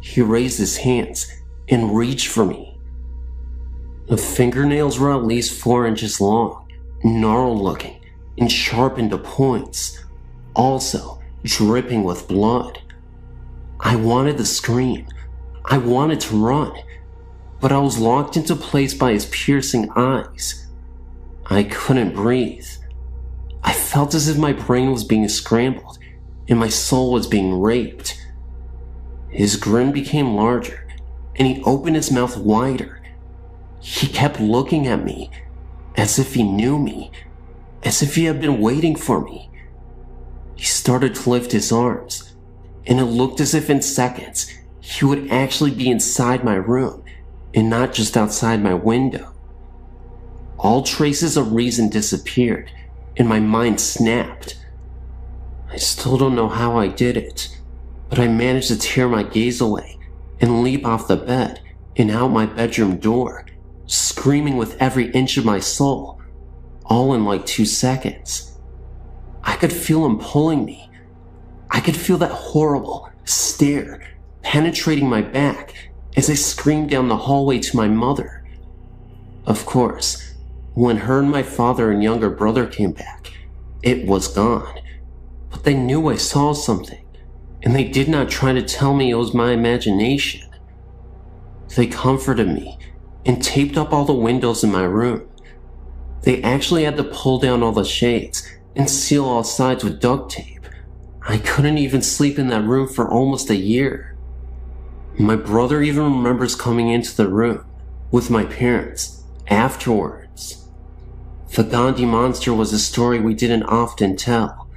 He raised his hands and reached for me. The fingernails were at least 4 inches long, gnarled looking, and sharpened to points, also dripping with blood. I wanted to scream. I wanted to run, but I was locked into place by his piercing eyes. I couldn't breathe. I felt as if my brain was being scrambled and my soul was being raped. His grin became larger, and he opened his mouth wider. He kept looking at me, as if he knew me, as if he had been waiting for me. He started to lift his arms, and it looked as if in seconds he would actually be inside my room, and not just outside my window. All traces of reason disappeared, and my mind snapped. I still don't know how I did it, but I managed to tear my gaze away and leap off the bed and out my bedroom door, screaming with every inch of my soul, all in like 2 seconds. I could feel him pulling me. I could feel that horrible stare penetrating my back as I screamed down the hallway to my mother. Of course, when her and my father and younger brother came back, it was gone. But they knew I saw something, and they did not try to tell me it was my imagination. They comforted me and taped up all the windows in my room. They actually had to pull down all the shades and seal all sides with duct tape. I couldn't even sleep in that room for almost a year. My brother even remembers coming into the room with my parents afterwards. The Gandhi monster was a story we didn't often tell,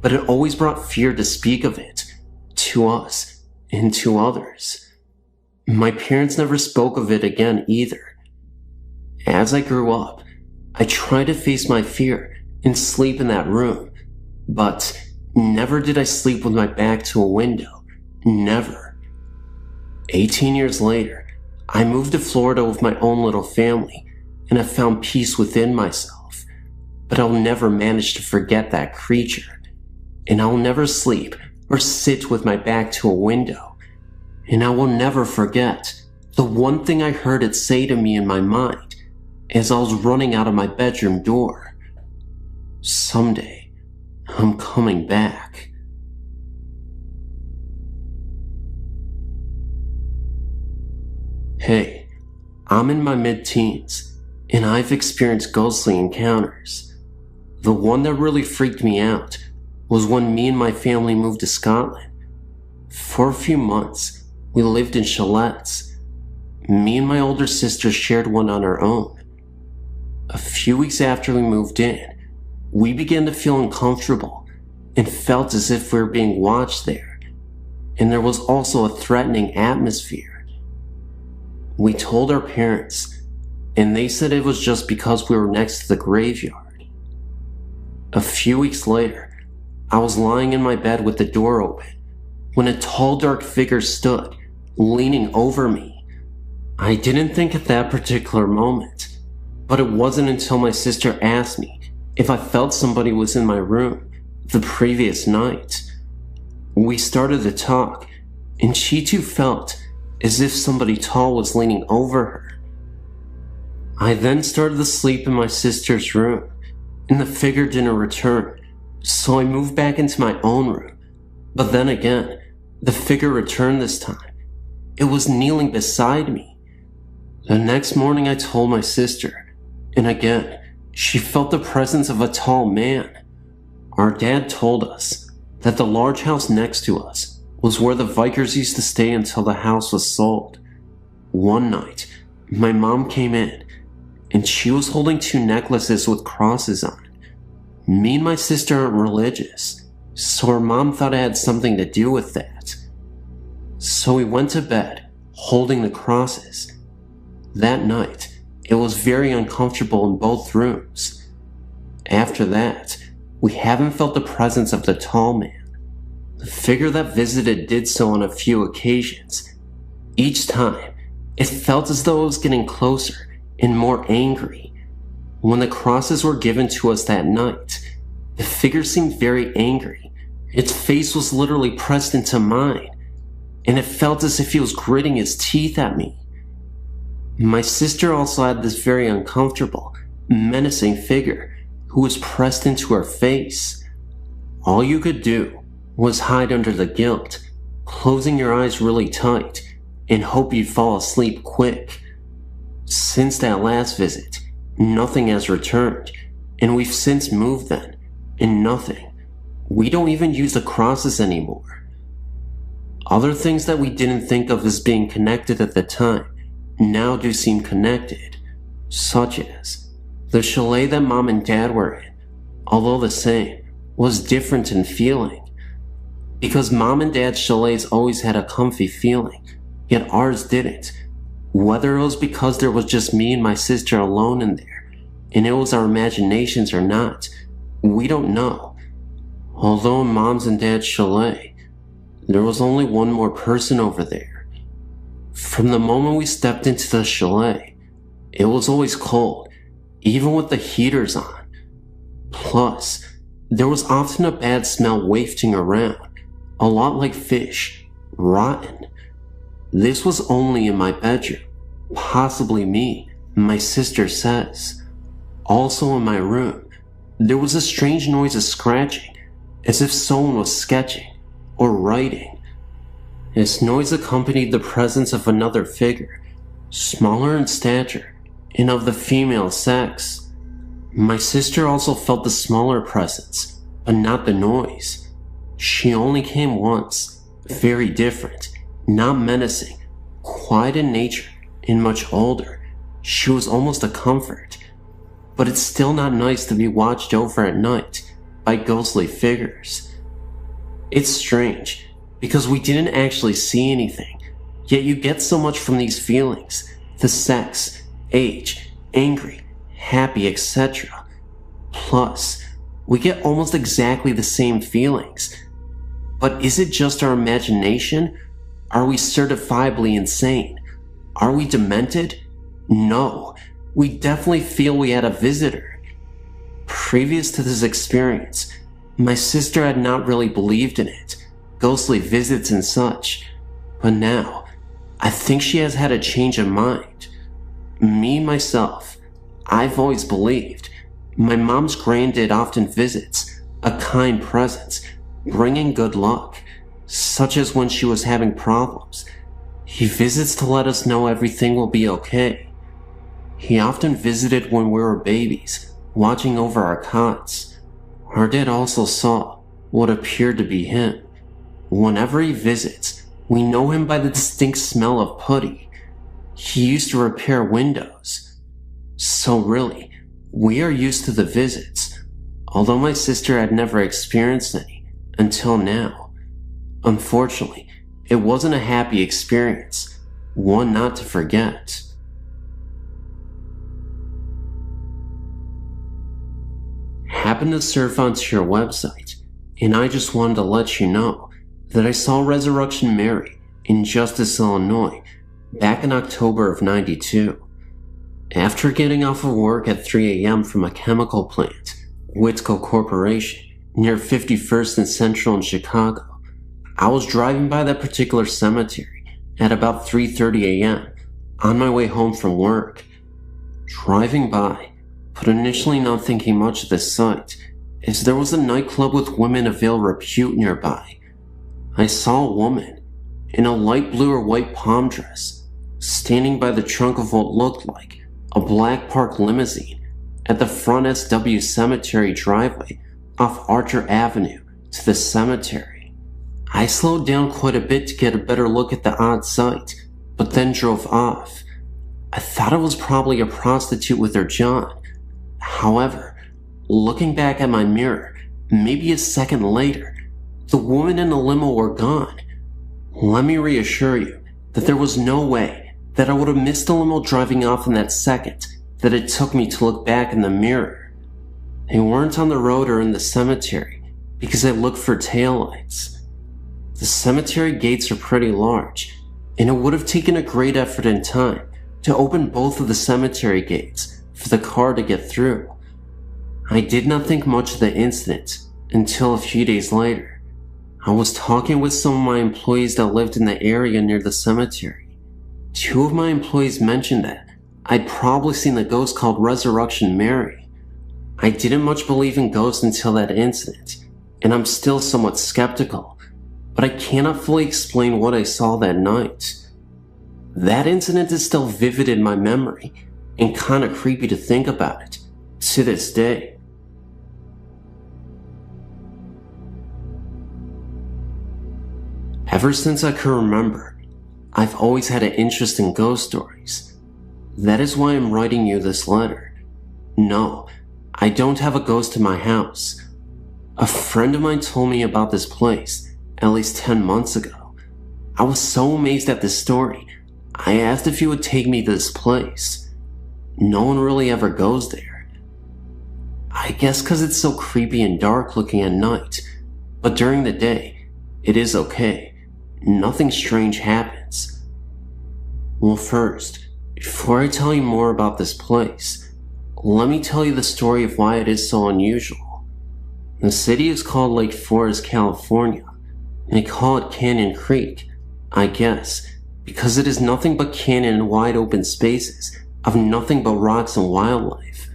but it always brought fear to speak of it, to us and to others. My parents never spoke of it again either. As I grew up, I tried to face my fear and sleep in that room, but never did I sleep with my back to a window. Never. 18 years later, I moved to Florida with my own little family, and I found peace within myself. But I'll never manage to forget that creature, and I'll never sleep or sit with my back to a window, and I will never forget the one thing I heard it say to me in my mind as I was running out of my bedroom door. Someday, I'm coming back. Hey, I'm in my mid-teens, and I've experienced ghostly encounters. The one that really freaked me out was when me and my family moved to Scotland. For a few months, we lived in chalets. Me and my older sister shared one on our own. A few weeks after we moved in, we began to feel uncomfortable and felt as if we were being watched there, and there was also a threatening atmosphere. We told our parents, and they said it was just because we were next to the graveyard. A few weeks later, I was lying in my bed with the door open when a tall, dark figure stood, leaning over me. I didn't think at that particular moment, but it wasn't until my sister asked me if I felt somebody was in my room the previous night. We started to talk, and she too felt as if somebody tall was leaning over her. I then started to sleep in my sister's room, and the figure didn't return, so I moved back into my own room. But then again, the figure returned this time. It was kneeling beside me. The next morning I told my sister, and again, she felt the presence of a tall man. Our dad told us that the large house next to us was where the Vikers used to stay until the house was sold. One night, my mom came in, and she was holding 2 necklaces with crosses on it. Me and my sister aren't religious, so her mom thought it had something to do with that. So we went to bed, holding the crosses. That night, it was very uncomfortable in both rooms. After that, we haven't felt the presence of the tall man. The figure that visited did so on a few occasions. Each time, it felt as though it was getting closer and more angry. When the crosses were given to us that night, the figure seemed very angry. Its face was literally pressed into mine, and it felt as if he was gritting his teeth at me. My sister also had this very uncomfortable, menacing figure who was pressed into her face. All you could do was hide under the guilt, closing your eyes really tight, and hope you'd fall asleep quick. Since that last visit, nothing has returned, and we've since moved then, and nothing. We don't even use the crosses anymore. Other things that we didn't think of as being connected at the time now do seem connected, such as the chalet that Mom and Dad were in, although the same, was different in feeling. Because Mom and Dad's chalets always had a comfy feeling, yet ours didn't. Whether it was because there was just me and my sister alone in there, and it was our imaginations or not, we don't know. Although in Mom's and Dad's chalet, there was only one more person over there. From the moment we stepped into the chalet, it was always cold, even with the heaters on. Plus, there was often a bad smell wafting around, a lot like fish, rotten. This was only in my bedroom, possibly me, my sister says. Also in my room, there was a strange noise of scratching, as if someone was sketching or writing. This noise accompanied the presence of another figure, smaller in stature and of the female sex. My sister also felt the smaller presence, but not the noise. She only came once, very different, not menacing, quiet in nature, and much older. She was almost a comfort. But it's still not nice to be watched over at night by ghostly figures. It's strange, because we didn't actually see anything, yet you get so much from these feelings, the sex, age, angry, happy, etc. Plus, we get almost exactly the same feelings. But is it just our imagination? Are we certifiably insane? Are we demented? No, we definitely feel we had a visitor. Previous to this experience, my sister had not really believed in it, ghostly visits and such, but now, I think she has had a change of mind. Me, myself, I've always believed. My mom's granddad often visits, a kind presence, bringing good luck, such as when she was having problems. He visits to let us know everything will be okay. He often visited when we were babies, watching over our cots. Our dad also saw what appeared to be him. Whenever he visits, we know him by the distinct smell of putty. He used to repair windows. So really, we are used to the visits, although my sister had never experienced any until now. Unfortunately, it wasn't a happy experience, one not to forget. Happened to surf onto your website, and I just wanted to let you know that I saw Resurrection Mary in Justice, Illinois, back in October of '92. After getting off of work at 3 a.m. from a chemical plant, Whitco Corporation, near 51st and Central in Chicago, I was driving by that particular cemetery at about 3:30 a.m. on my way home from work. Driving by, but initially not thinking much of this sight, as there was a nightclub with women of ill repute nearby. I saw a woman in a light blue or white palm dress standing by the trunk of what looked like a black park limousine at the front SW Cemetery driveway off Archer Avenue to the cemetery. I slowed down quite a bit to get a better look at the odd sight, but then drove off. I thought it was probably a prostitute with her John. However, looking back at my mirror, maybe a second later, the woman and the limo were gone. Let me reassure you that there was no way that I would have missed the limo driving off in that second that it took me to look back in the mirror. They weren't on the road or in the cemetery because I looked for taillights. The cemetery gates are pretty large, and it would have taken a great effort and time to open both of the cemetery gates for the car to get through. I did not think much of the incident until a few days later. I was talking with some of my employees that lived in the area near the cemetery. Two of my employees mentioned that I'd probably seen a ghost called Resurrection Mary. I didn't much believe in ghosts until that incident, and I'm still somewhat skeptical, but I cannot fully explain what I saw that night. That incident is still vivid in my memory, and kinda creepy to think about it, to this day. Ever since I can remember, I've always had an interest in ghost stories. That is why I'm writing you this letter. No, I don't have a ghost in my house. A friend of mine told me about this place at least 10 months ago. I was so amazed at this story, I asked if he would take me to this place. No one really ever goes there. I guess because it's so creepy and dark looking at night, but during the day, it is okay. Nothing strange happens. Well, first, before I tell you more about this place, let me tell you the story of why it is so unusual. The city is called Lake Forest, California, and they call it Canyon Creek, I guess, because it is nothing but canyon and wide open spaces of nothing but rocks and wildlife.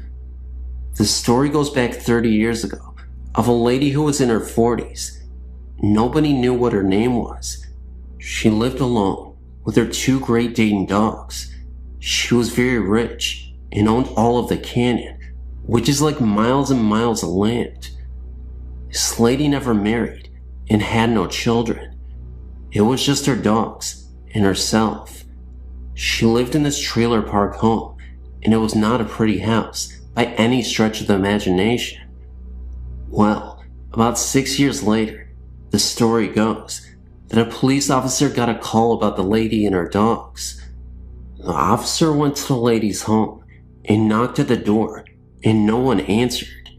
The story goes back 30 years ago of a lady who was in her 40s. Nobody knew what her name was. She lived alone with her two Great Dane dogs. She was very rich and owned all of the canyon, which is like miles and miles of land. This lady never married and had no children. It was just her dogs and herself. She lived in this trailer park home, and it was not a pretty house by any stretch of the imagination. Well, about 6 years later, the story goes that a police officer got a call about the lady and her dogs. The officer went to the lady's home and knocked at the door, and no one answered.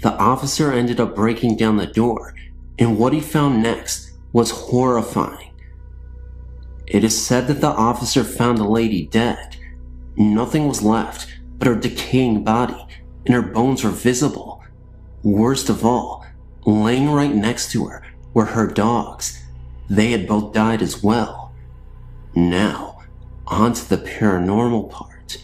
The officer ended up breaking down the door, and what he found next was horrifying. It is said that the officer found the lady dead. Nothing was left but her decaying body, and her bones were visible. Worst of all, laying right next to her were her dogs. They had both died as well. Now, on to the paranormal part.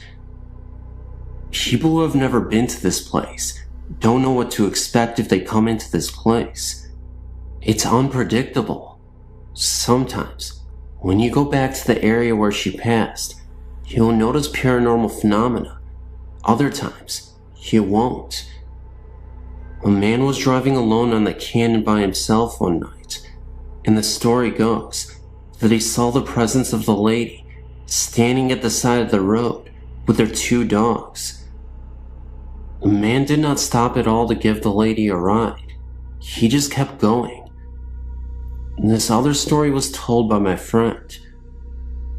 People who have never been to this place don't know what to expect if they come into this place. It's unpredictable. Sometimes, when you go back to the area where she passed, you'll notice paranormal phenomena. Other times, you won't. A man was driving alone on the canyon by himself one night, and the story goes that he saw the presence of the lady standing at the side of the road with her two dogs. The man did not stop at all to give the lady a ride. He just kept going. This other story was told by my friend.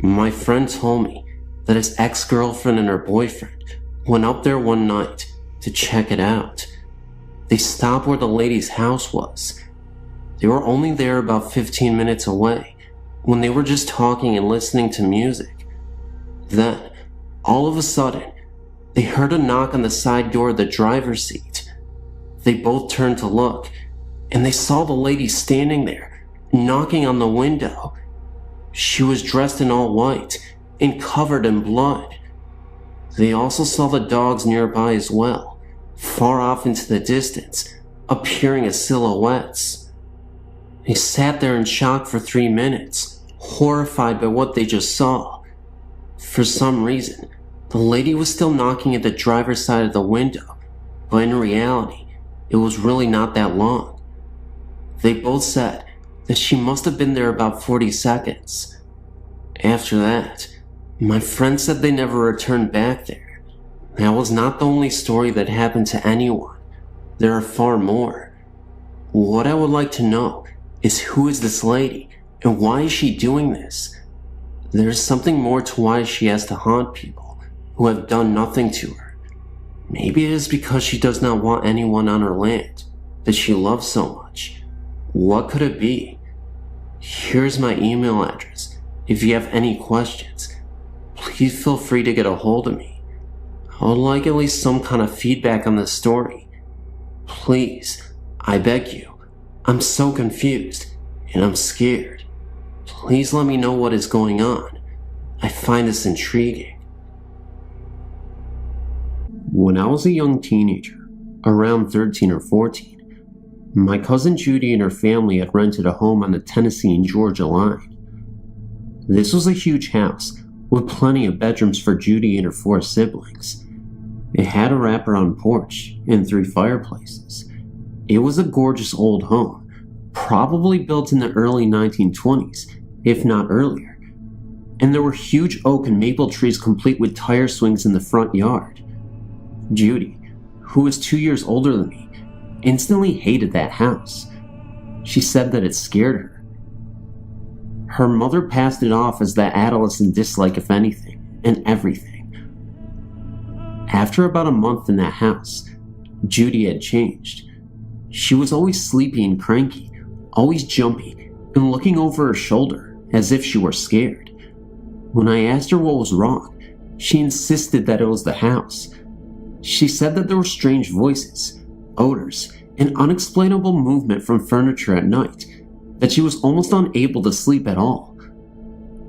My friend told me that his ex-girlfriend and her boyfriend went up there one night to check it out. They stopped where the lady's house was. They were only there about 15 minutes away when they were just talking and listening to music. Then, all of a sudden, they heard a knock on the side door of the driver's seat. They both turned to look, and they saw the lady standing there, knocking on the window. She was dressed in all white and covered in blood. They also saw the dogs nearby as well, far off into the distance, appearing as silhouettes. They sat there in shock for 3 minutes, horrified by what they just saw. For some reason, the lady was still knocking at the driver's side of the window, but in reality, it was really not that long. They both said that she must have been there about 40 seconds. After that, my friend said they never returned back there. That was not the only story that happened to anyone. There are far more. What I would like to know is, who is this lady and why is she doing this? There's something more to why she has to haunt people who have done nothing to her. Maybe it is because she does not want anyone on her land that she loves so much. What could it be? Here's my email address. If you have any questions, please feel free to get a hold of me. I would like at least some kind of feedback on this story. Please, I beg you. I'm so confused and I'm scared. Please let me know what is going on. I find this intriguing. When I was a young teenager, around 13 or 14, my cousin Judy and her family had rented a home on the Tennessee and Georgia line. This was a huge house with plenty of bedrooms for Judy and her 4 siblings. It had a wraparound porch and 3 fireplaces. It was a gorgeous old home, probably built in the early 1920s, if not earlier. And there were huge oak and maple trees complete with tire swings in the front yard. Judy, who was 2 years older than me, instantly hated that house. She said that it scared her. Her mother passed it off as that adolescent dislike of anything and everything. After about a month in that house, Judy had changed. She was always sleepy and cranky, always jumpy, and looking over her shoulder as if she were scared. When I asked her what was wrong, she insisted that it was the house. She said that there were strange voices, odors, and unexplainable movement from furniture at night, that she was almost unable to sleep at all.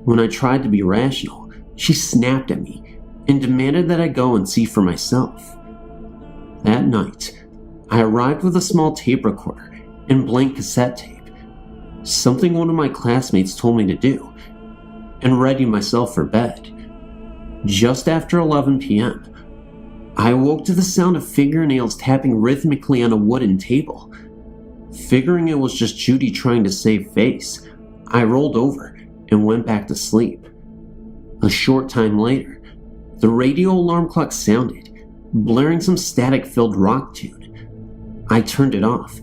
When I tried to be rational, she snapped at me and demanded that I go and see for myself. That night, I arrived with a small tape recorder and blank cassette tape, something one of my classmates told me to do, and readied myself for bed. Just after 11 p.m., I awoke to the sound of fingernails tapping rhythmically on a wooden table. Figuring it was just Judy trying to save face, I rolled over and went back to sleep. A short time later, the radio alarm clock sounded, blaring some static-filled rock tune. I turned it off,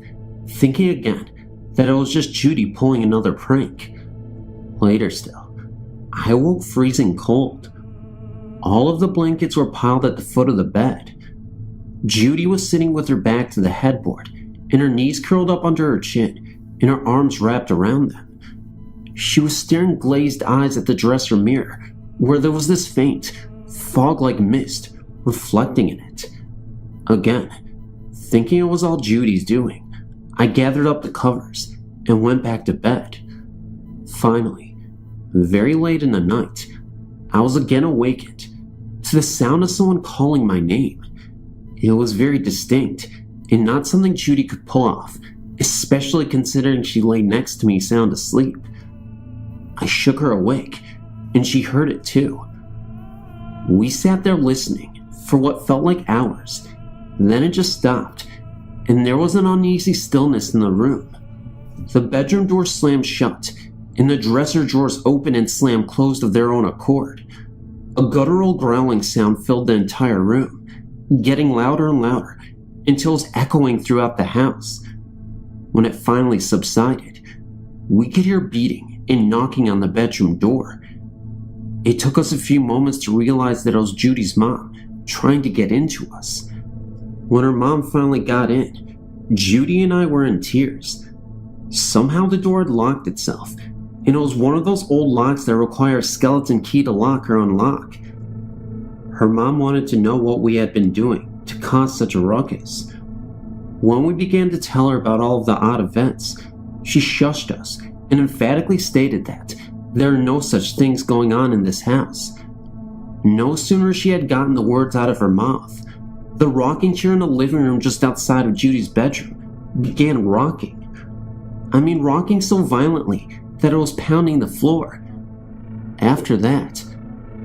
thinking again that it was just Judy pulling another prank. Later still, I awoke freezing cold. All of the blankets were piled at the foot of the bed. Judy was sitting with her back to the headboard, and her knees curled up under her chin, and her arms wrapped around them. She was staring glazed eyes at the dresser mirror, where there was this faint, fog-like mist reflecting in it. Again, thinking it was all Judy's doing, I gathered up the covers and went back to bed. Finally, very late in the night, I was again awakened to the sound of someone calling my name. It was very distinct and not something Judy could pull off, especially considering she lay next to me sound asleep. I shook her awake, and she heard it too. We sat there listening for what felt like hours. Then it just stopped, and there was an uneasy stillness in the room. The bedroom door slammed shut, and the dresser drawers opened and slammed closed of their own accord. A guttural growling sound filled the entire room, getting louder and louder until it was echoing throughout the house. When it finally subsided, we could hear beating and knocking on the bedroom door. It took us a few moments to realize that it was Judy's mom trying to get into us. When her mom finally got in, Judy and I were in tears. Somehow the door had locked itself, and it was one of those old locks that require a skeleton key to lock or unlock. Her mom wanted to know what we had been doing to cause such a ruckus. When we began to tell her about all of the odd events, she shushed us and emphatically stated that there are no such things going on in this house. No sooner she had gotten the words out of her mouth, the rocking chair in the living room just outside of Judy's bedroom began rocking. I mean, rocking so violently that it was pounding the floor. After that,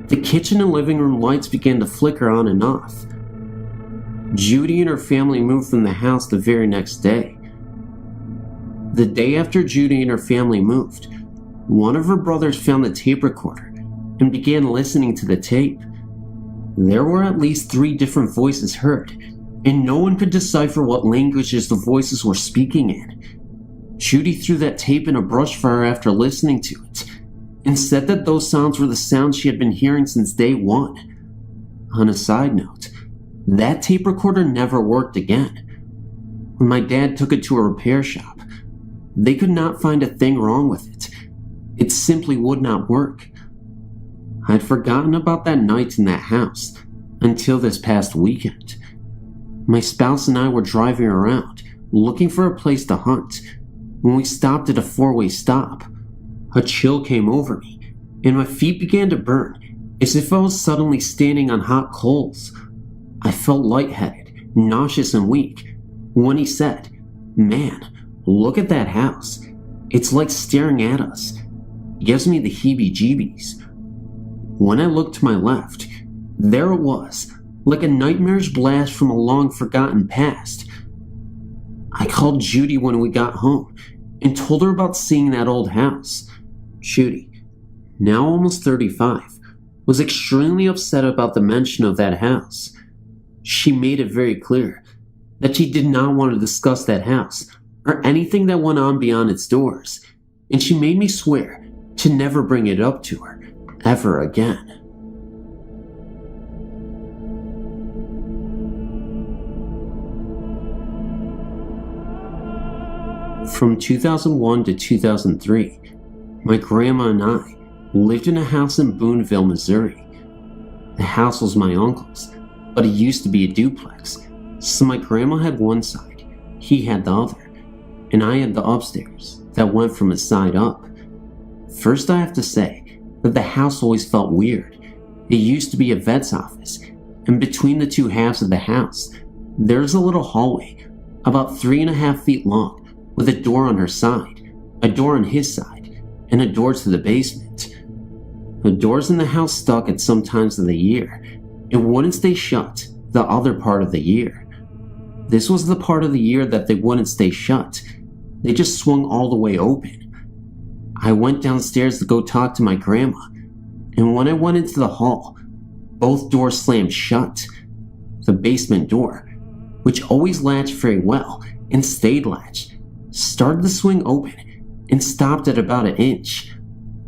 the kitchen and living room lights began to flicker on and off. Judy and her family moved from the house the very next day. The day after Judy and her family moved, one of her brothers found the tape recorder and began listening to the tape. There were at least 3 different voices heard, and no one could decipher what languages the voices were speaking in. Judy threw that tape in a brush fire after listening to it, and said that those sounds were the sounds she had been hearing since day 1. On a side note, that tape recorder never worked again. When my dad took it to a repair shop, they could not find a thing wrong with it. It simply would not work. I'd forgotten about that night in that house until this past weekend. My spouse and I were driving around looking for a place to hunt when we stopped at a 4-way stop. A chill came over me and my feet began to burn as if I was suddenly standing on hot coals. I felt lightheaded, nauseous, and weak when he said, "Man, look at that house. It's like staring at us." Gives me the heebie-jeebies. When I looked to my left, there it was, like a nightmarish blast from a long-forgotten past. I called Judy when we got home and told her about seeing that old house. Judy, now almost 35, was extremely upset about the mention of that house. She made it very clear that she did not want to discuss that house or anything that went on beyond its doors, and she made me swear to never bring it up to her ever again. From 2001 to 2003, my grandma and I lived in a house in Boonville, Missouri. The house was my uncle's, but it used to be a duplex, so my grandma had one side, he had the other, and I had the upstairs that went from his side up. First, I have to say that the house always felt weird. It used to be a vet's office, and between the 2 halves of the house, there's a little hallway about 3.5 feet long with a door on her side, a door on his side, and a door to the basement. The doors in the house stuck at some times of the year. It wouldn't stay shut the other part of the year. This was the part of the year that they wouldn't stay shut. They just swung all the way open. I went downstairs to go talk to my grandma, and when I went into the hall, both doors slammed shut. The basement door, which always latched very well and stayed latched, started to swing open and stopped at about 1 inch.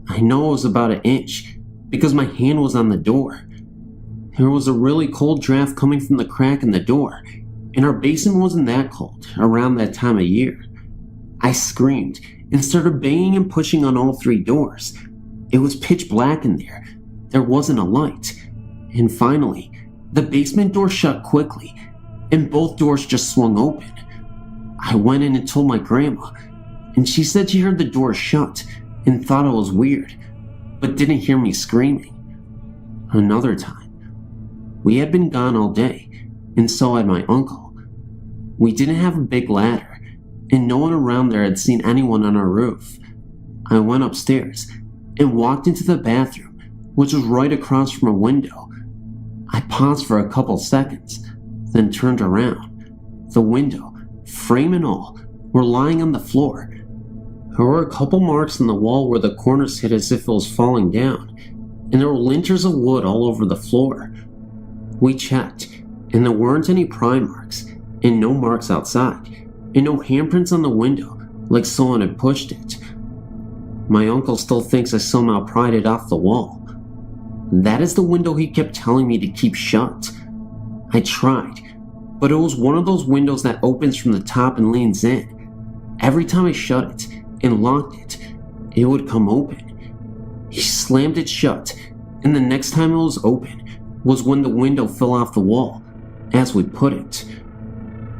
I know it was about 1 inch because my hand was on the door. There was a really cold draft coming from the crack in the door, and our basement wasn't that cold around that time of year. I screamed and started banging and pushing on all 3 doors. It was pitch black in there. There wasn't a light. And finally, the basement door shut quickly, and both doors just swung open. I went in and told my grandma, and she said she heard the door shut and thought it was weird, but didn't hear me screaming. Another time, we had been gone all day, and so had my uncle. We didn't have a big ladder, and no one around there had seen anyone on our roof. I went upstairs and walked into the bathroom, which was right across from a window. I paused for a couple seconds, then turned around. The window, frame and all, were lying on the floor. There were a couple marks on the wall where the corners hit as if it was falling down, and there were linters of wood all over the floor. We checked, and there weren't any pry marks, and no marks outside, and no handprints on the window like someone had pushed it. My uncle still thinks I somehow pried it off the wall. That is the window he kept telling me to keep shut. I tried, but it was one of those windows that opens from the top and leans in. Every time I shut it and locked it, it would come open. He slammed it shut, and the next time it was open was when the window fell off the wall, as we put it.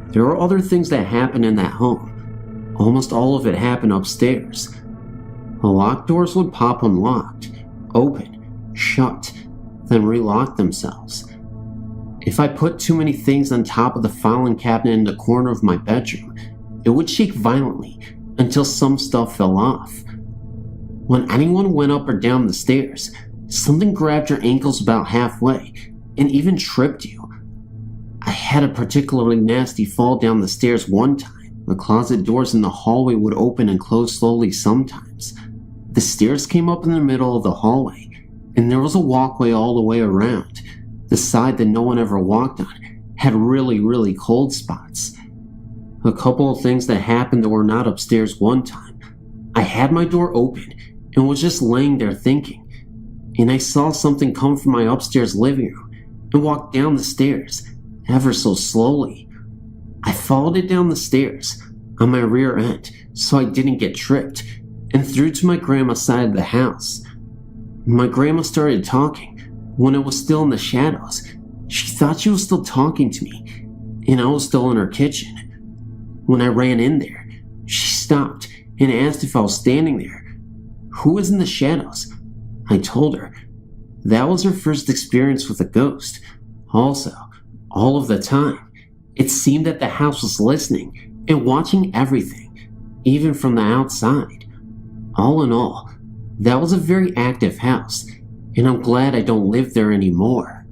There are other things that happen in that home. Almost all of it happened upstairs. The locked doors would pop unlocked, open, shut, then relock themselves. If I put too many things on top of the filing cabinet in the corner of my bedroom, it would shake violently until some stuff fell off. When anyone went up or down the stairs, something grabbed your ankles about halfway and even tripped you. I had a particularly nasty fall down the stairs one time, The closet doors in the hallway would open and close slowly sometimes. The stairs came up in the middle of the hallway, and there was a walkway all the way around. The side that no one ever walked on had really cold spots. A couple of things that happened that were not upstairs one time. I had my door open and was just laying there thinking, and I saw something come from my upstairs living room and walk down the stairs, ever so slowly. I followed it down the stairs on my rear end so I didn't get tripped, and through to my grandma's side of the house. My grandma started talking when it was still in the shadows. She thought she was still talking to me, and I was still in her kitchen. When I ran in there, she stopped and asked if I was standing there. Who was in the shadows? I told her. That was her first experience with a ghost. Also, all of the time, it seemed that the house was listening and watching everything, even from the outside. All in all, that was a very active house, and I'm glad I don't live there anymore.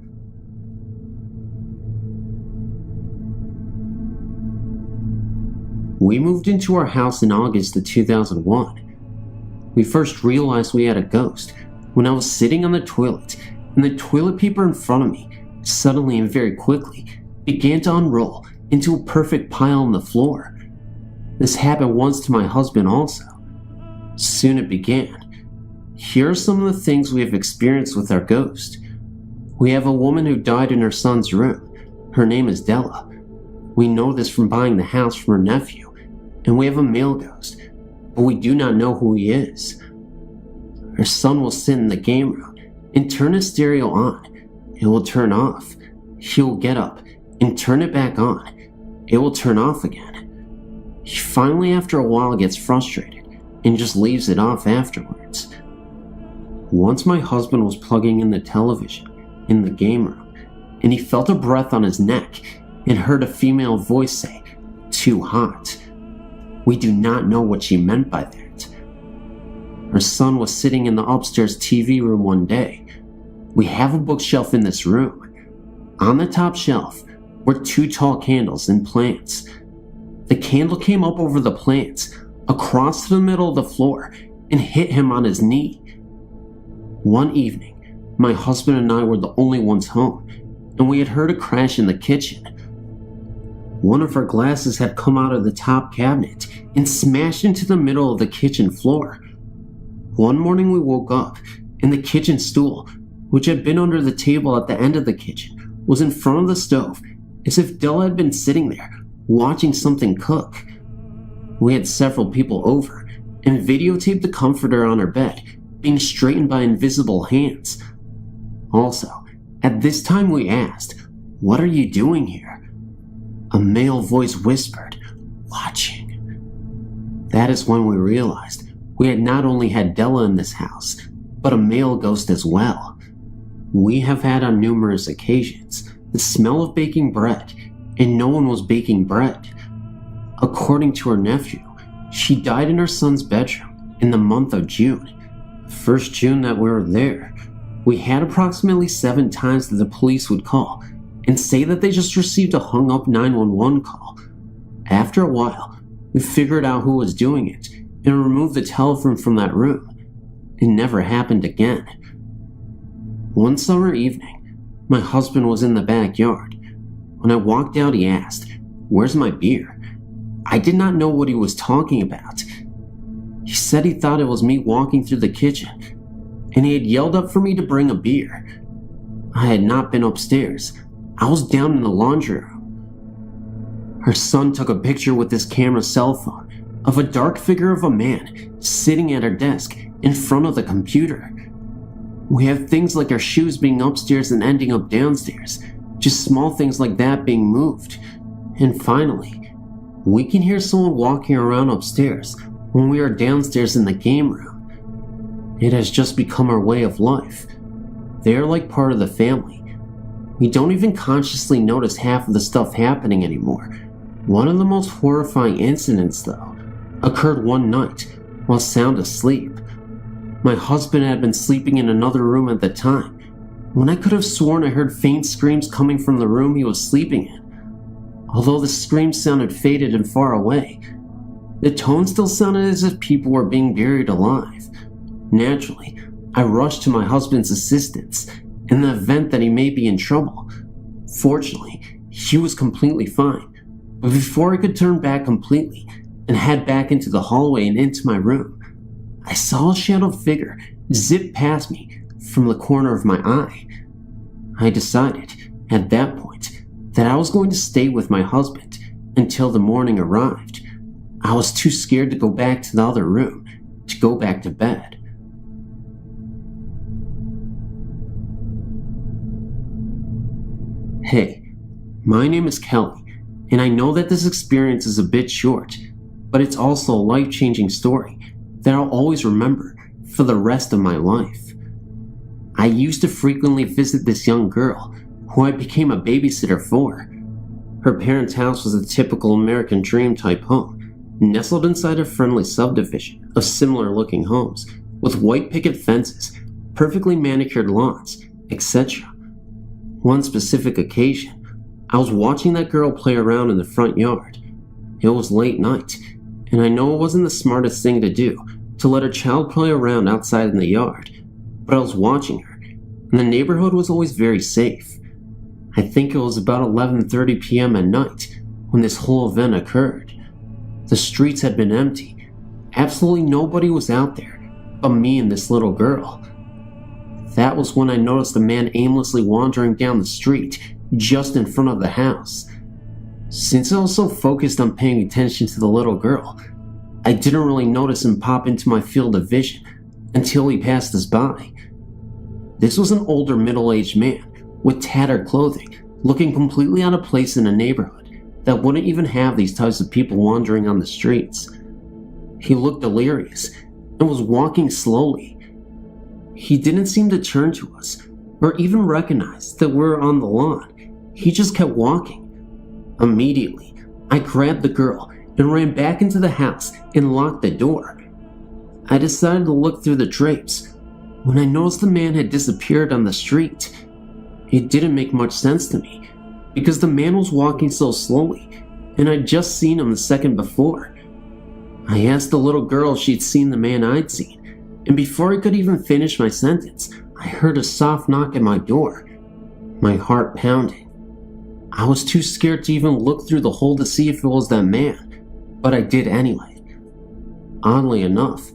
We moved into our house in August of 2001. We first realized we had a ghost when I was sitting on the toilet, and the toilet paper in front of me suddenly and very quickly began to unroll into a perfect pile on the floor. This happened once to my husband also. Soon it began. Here are some of the things we have experienced with our ghost. We have a woman who died in her son's room. Her name is Della. We know this from buying the house from her nephew. And we have a male ghost, but we do not know who he is. Her son will sit in the game room and turn his stereo on. It will turn off. He will get up and turn it back on. It will turn off again. He finally, after a while, gets frustrated and just leaves it off afterwards. Once my husband was plugging in the television in the game room, and he felt a breath on his neck and heard a female voice say, "Too hot." We do not know what she meant by that. Her son was sitting in the upstairs TV room one day. We have a bookshelf in this room. On the top shelf were 2 tall candles and plants. The candle came up over the plants, across the middle of the floor, and hit him on his knee. One evening, my husband and I were the only ones home, and we had heard a crash in the kitchen. One of our glasses had come out of the top cabinet and smashed into the middle of the kitchen floor. One morning we woke up, and the kitchen stool, which had been under the table at the end of the kitchen, was in front of the stove, as if Della had been sitting there, watching something cook. We had several people over, and videotaped the comforter on her bed, being straightened by invisible hands. Also, at this time we asked, "What are you doing here?" A male voice whispered, "Watching." That is when we realized we had not only had Della in this house, but a male ghost as well. We have had on numerous occasions the smell of baking bread, and no one was baking bread. According to her nephew, she died in her son's bedroom in the month of June. The first June that we were there, we had approximately 7 times that the police would call and say that they just received a hung-up 911 call. After a while, we figured out who was doing it and removed the telephone from that room. It never happened again. One summer evening, my husband was in the backyard. When I walked out, he asked, "Where's my beer?" I did not know what he was talking about. He said he thought it was me walking through the kitchen, and he had yelled up for me to bring a beer. I had not been upstairs. I was down in the laundry room. Her son took a picture with his camera cell phone of a dark figure of a man sitting at her desk in front of the computer. We have things like our shoes being upstairs and ending up downstairs, just small things like that being moved. And finally, we can hear someone walking around upstairs when we are downstairs in the game room. It has just become our way of life. They are like part of the family. We don't even consciously notice half of the stuff happening anymore. One of the most horrifying incidents, though, occurred one night while sound asleep. My husband had been sleeping in another room at the time, when I could have sworn I heard faint screams coming from the room he was sleeping in. Although the scream sounded faded and far away, the tone still sounded as if people were being buried alive. Naturally, I rushed to my husband's assistance in the event that he may be in trouble. Fortunately, he was completely fine, but before I could turn back completely and head back into the hallway and into my room, I saw a shadow figure zip past me from the corner of my eye. I decided, at that point, that I was going to stay with my husband until the morning arrived. I was too scared to go back to the other room to go back to bed. Hey, my name is Kelly, and I know that this experience is a bit short, but it's also a life-changing story that I'll always remember for the rest of my life. I used to frequently visit this young girl who I became a babysitter for. Her parents' house was a typical American dream type home, nestled inside a friendly subdivision of similar looking homes with white picket fences, perfectly manicured lawns, etc. One specific occasion, I was watching that girl play around in the front yard. It was late night, and I know it wasn't the smartest thing to do to let a child play around outside in the yard, but I was watching her, and the neighborhood was always very safe. I think it was about 11:30 p.m. at night when this whole event occurred. The streets had been empty. Absolutely nobody was out there but me and this little girl. That was when I noticed a man aimlessly wandering down the street just in front of the house. Since I was so focused on paying attention to the little girl, I didn't really notice him pop into my field of vision until he passed us by. This was an older middle-aged man with tattered clothing, looking completely out of place in a neighborhood that wouldn't even have these types of people wandering on the streets. He looked delirious and was walking slowly. He didn't seem to turn to us or even recognize that we were on the lawn. He just kept walking. Immediately, I grabbed the girl and ran back into the house and locked the door. I decided to look through the drapes when I noticed the man had disappeared on the street. It didn't make much sense to me because the man was walking so slowly and I'd just seen him the second before. I asked the little girl if she'd seen the man I'd seen, and before I could even finish my sentence, I heard a soft knock at my door, my heart pounding. I was too scared to even look through the hole to see if it was that man, but I did anyway. Oddly enough,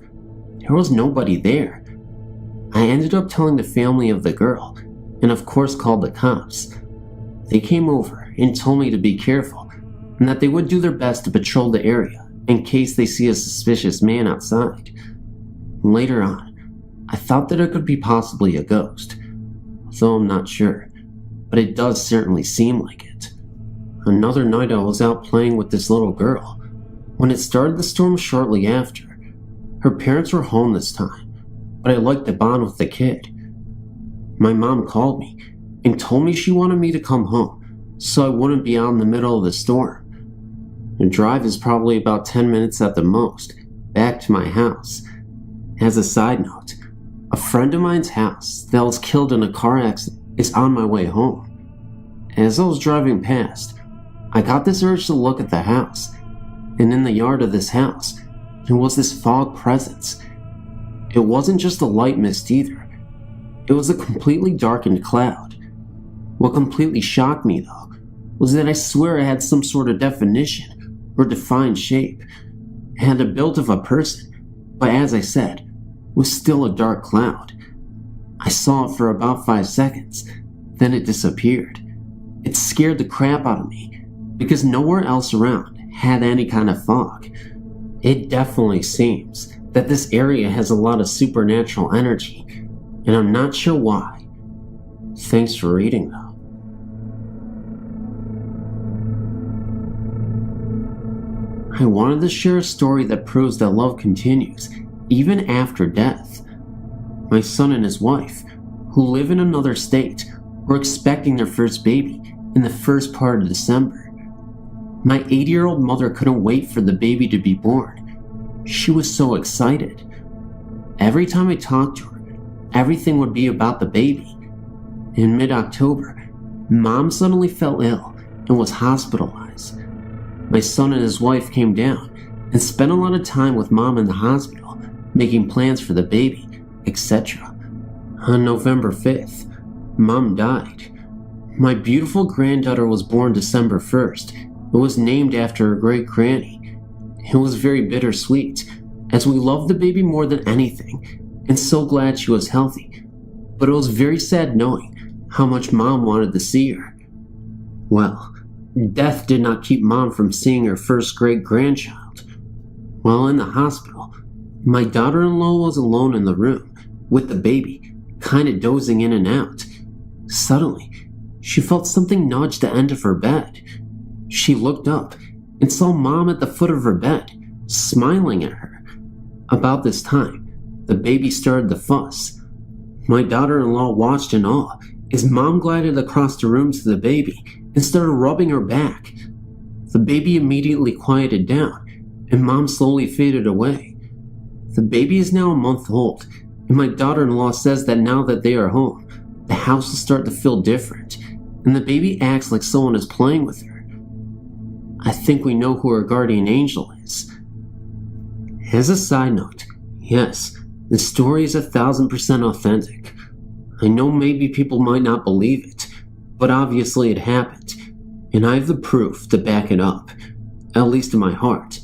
there was nobody there. I ended up telling the family of the girl, and of course called the cops. They came over and told me to be careful, and that they would do their best to patrol the area in case they see a suspicious man outside. Later on, I thought that it could be possibly a ghost, though I'm not sure, but it does certainly seem like it. Another night I was out playing with this little girl when it started to storm shortly after. Her parents were home this time, but I liked to bond with the kid. My mom called me and told me she wanted me to come home so I wouldn't be out in the middle of the storm. The drive is probably about 10 minutes at the most, back to my house. As a side note, a friend of mine's house that was killed in a car accident is on my way home. As I was driving past, I got this urge to look at the house, and in the yard of this house, there was this fog presence. It wasn't just a light mist either. It was a completely darkened cloud. What completely shocked me, though, was that I swear it had some sort of definition or defined shape. It had the build of a person, but as I said, was still a dark cloud. I saw it for about 5 seconds, then it disappeared. It scared the crap out of me, because nowhere else around had any kind of fog. It definitely seems that this area has a lot of supernatural energy, and I'm not sure why. Thanks for reading, though. I wanted to share a story that proves that love continues, even after death. My son and his wife, who live in another state, were expecting their first baby in the first part of December. My 80-year-old mother couldn't wait for the baby to be born. She was so excited. Every time I talked to her, everything would be about the baby. In mid-October, Mom suddenly fell ill and was hospitalized. My son and his wife came down and spent a lot of time with Mom in the hospital, making plans for the baby, etc. On November 5th, Mom died. My beautiful granddaughter was born December 1st and was named after her great granny. It was very bittersweet, as we loved the baby more than anything and so glad she was healthy, but it was very sad knowing how much Mom wanted to see her. Well, death did not keep Mom from seeing her first great-grandchild. While in the hospital, my daughter-in-law was alone in the room with the baby, kind of dozing in and out. Suddenly, she felt something nudge the end of her bed. She looked up and saw Mom at the foot of her bed, smiling at her. About this time, the baby started to fuss. My daughter-in-law watched in awe as Mom glided across the room to the baby and started rubbing her back. The baby immediately quieted down, and Mom slowly faded away. The baby is now a month old, and my daughter-in-law says that now that they are home, the house will start to feel different, and the baby acts like someone is playing with her. I think we know who her guardian angel is. As a side note, yes, the story is 1000% authentic. I know maybe people might not believe it, but obviously it happened, and I have the proof to back it up, at least in my heart.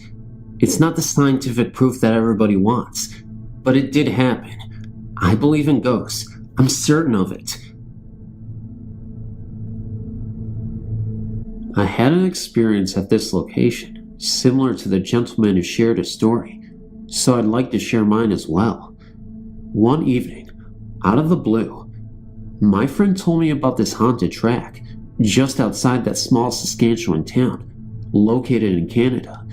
It's not the scientific proof that everybody wants, but it did happen. I believe in ghosts. I'm certain of it. I had an experience at this location, similar to the gentleman who shared his story, so I'd like to share mine as well. One evening, out of the blue, my friend told me about this haunted track just outside that small Saskatchewan town, located in Canada.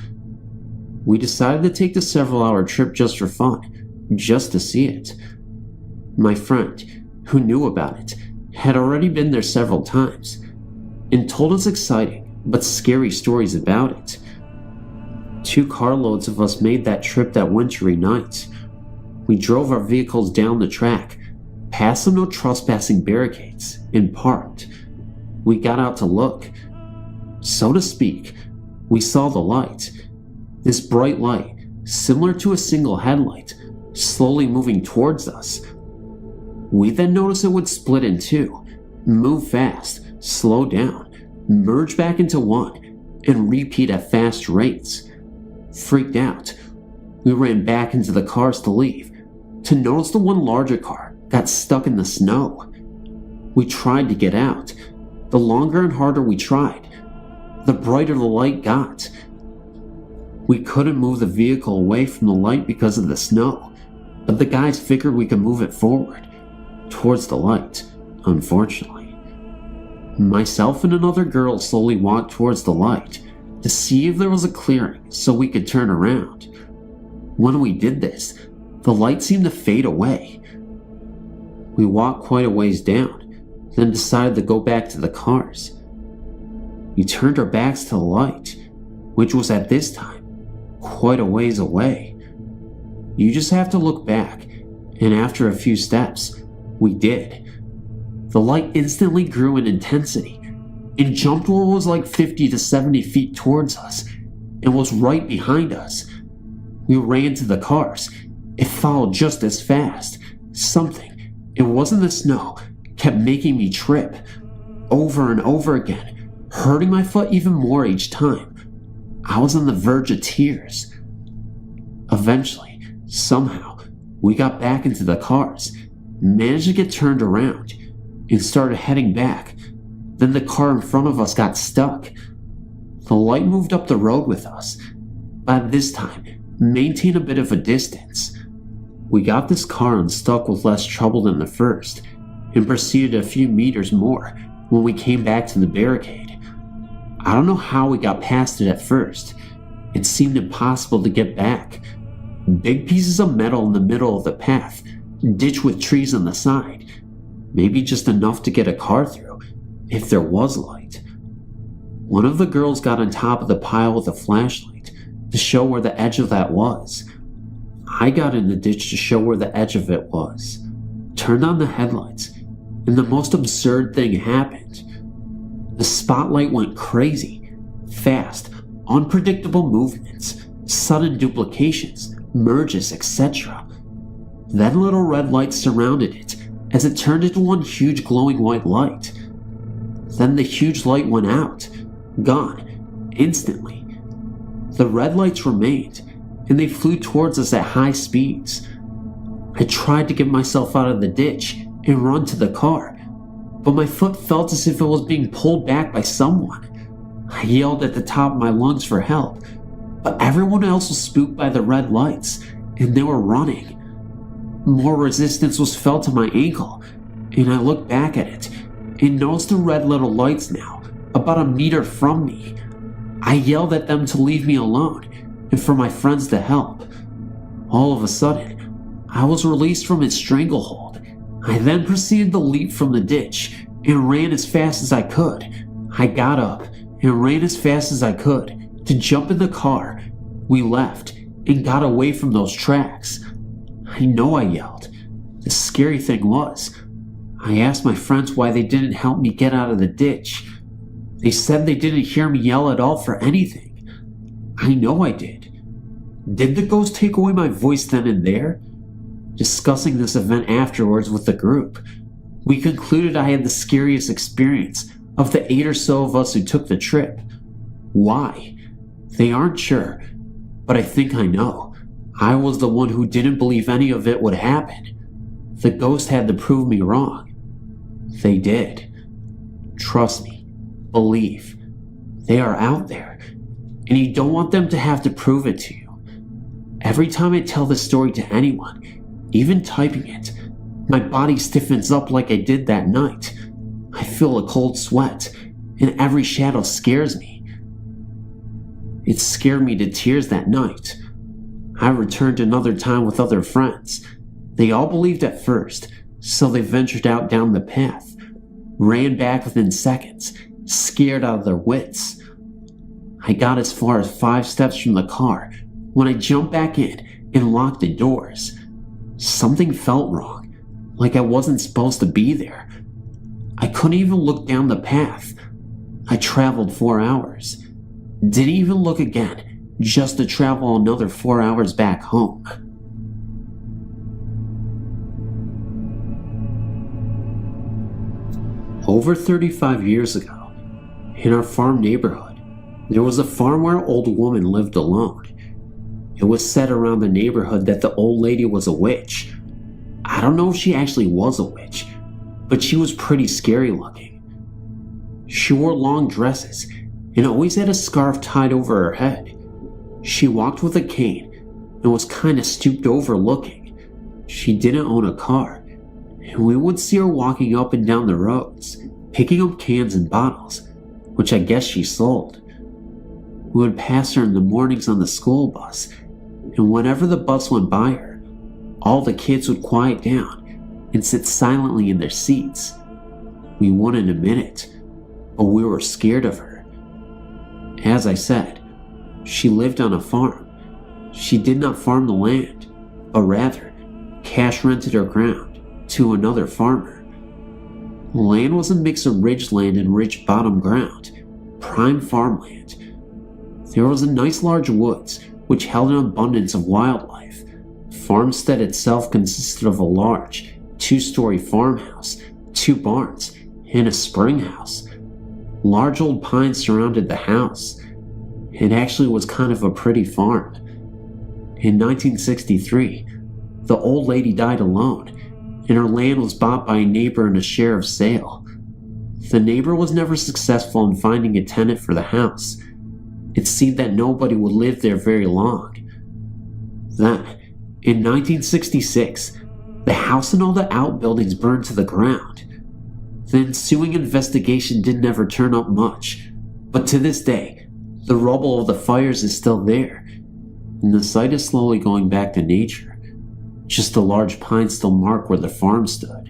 We decided to take the several-hour trip just for fun, just to see it. My friend, who knew about it, had already been there several times, and told us exciting but scary stories about it. 2 carloads of us made that trip that wintry night. We drove our vehicles down the track, past some no trespassing barricades, and parked. We got out to look. So to speak, we saw the light. This bright light, similar to a single headlight, slowly moving towards us. We then noticed it would split in 2, move fast, slow down, merge back into one, and repeat at fast rates. Freaked out, we ran back into the cars to leave, to notice the one larger car got stuck in the snow. We tried to get out. The longer and harder we tried, the brighter the light got. We couldn't move the vehicle away from the light because of the snow, but the guys figured we could move it forward, towards the light, unfortunately. Myself and another girl slowly walked towards the light to see if there was a clearing so we could turn around. When we did this, the light seemed to fade away. We walked quite a ways down, then decided to go back to the cars. We turned our backs to the light, which was at this time quite a ways away. You just have to look back, and after a few steps, we did. The light instantly grew in intensity and jumped what was like 50 to 70 feet towards us and was right behind us. We ran to the cars. It followed just as fast. Something, it wasn't the snow, kept making me trip over and over again, hurting my foot even more each time. I was on the verge of tears. Eventually, somehow, we got back into the cars, managed to get turned around, and started heading back. Then the car in front of us got stuck. The light moved up the road with us, but this time, maintained a bit of a distance. We got this car unstuck with less trouble than the first, and proceeded a few meters more when we came back to the barricade. I don't know how we got past it at first. It seemed impossible to get back. Big pieces of metal in the middle of the path, ditch with trees on the side. Maybe just enough to get a car through, if there was light. One of the girls got on top of the pile with a flashlight to show where the edge of that was. I got in the ditch to show where the edge of it was, turned on the headlights, and the most absurd thing happened. The spotlight went crazy, fast, unpredictable movements, sudden duplications, merges, etc. Then little red lights surrounded it as it turned into one huge glowing white light. Then the huge light went out, gone, instantly. The red lights remained, and they flew towards us at high speeds. I tried to get myself out of the ditch and run to the car, but my foot felt as if it was being pulled back by someone. I yelled at the top of my lungs for help, but everyone else was spooked by the red lights, and they were running. More resistance was felt to my ankle, and I looked back at it and noticed the red little lights now, about a meter from me. I yelled at them to leave me alone and for my friends to help. All of a sudden, I was released from its stranglehold. I then proceeded to leap from the ditch and ran as fast as I could. I got up and ran as fast as I could to jump in the car. We left and got away from those tracks. I know I yelled. The scary thing was, I asked my friends why they didn't help me get out of the ditch. They said they didn't hear me yell at all for anything. I know I did. Did the ghost take away my voice then and there? Discussing this event afterwards with the group, we concluded I had the scariest experience of the 8 or so of us who took the trip. Why? They aren't sure, but I think I know. I was the one who didn't believe any of it would happen. The ghost had to prove me wrong. They did. Trust me. Believe. They are out there, and you don't want them to have to prove it to you. Every time I tell this story to anyone, even typing it, my body stiffens up like I did that night. I feel a cold sweat, and every shadow scares me. It scared me to tears that night. I returned another time with other friends. They all believed at first, so they ventured out down the path, ran back within seconds, scared out of their wits. I got as far as 5 steps from the car when I jumped back in and locked the doors. Something felt wrong, like I wasn't supposed to be there. I couldn't even look down the path. I traveled 4 hours. Didn't even look again, just to travel another 4 hours back home. Over 35 years ago, in our farm neighborhood, there was a farm where an old woman lived alone. It was said around the neighborhood that the old lady was a witch. I don't know if she actually was a witch, but she was pretty scary looking. She wore long dresses and always had a scarf tied over her head. She walked with a cane and was kinda stooped over looking. She didn't own a car, and we would see her walking up and down the roads, picking up cans and bottles, which I guess she sold. We would pass her in the mornings on the school bus, and whenever the bus went by her, all the kids would quiet down and sit silently in their seats. We wouldn't admit it, but we were scared of her. As I said, she lived on a farm. She did not farm the land, but rather cash rented her ground to another farmer. The land was a mix of ridgeland and rich bottom ground, prime farmland. There was a nice large woods which held an abundance of wildlife. The farmstead itself consisted of a large 2-story farmhouse, 2 barns, and a spring house. Large old pines surrounded the house. It actually was kind of a pretty farm. In 1963, the old lady died alone, and her land was bought by a neighbor in a share of sale. The neighbor was never successful in finding a tenant for the house. It seemed that nobody would live there very long. Then, in 1966, the house and all the outbuildings burned to the ground. The ensuing investigation didn't ever turn up much, but to this day, the rubble of the fires is still there, and the site is slowly going back to nature. Just the large pines still mark where the farm stood.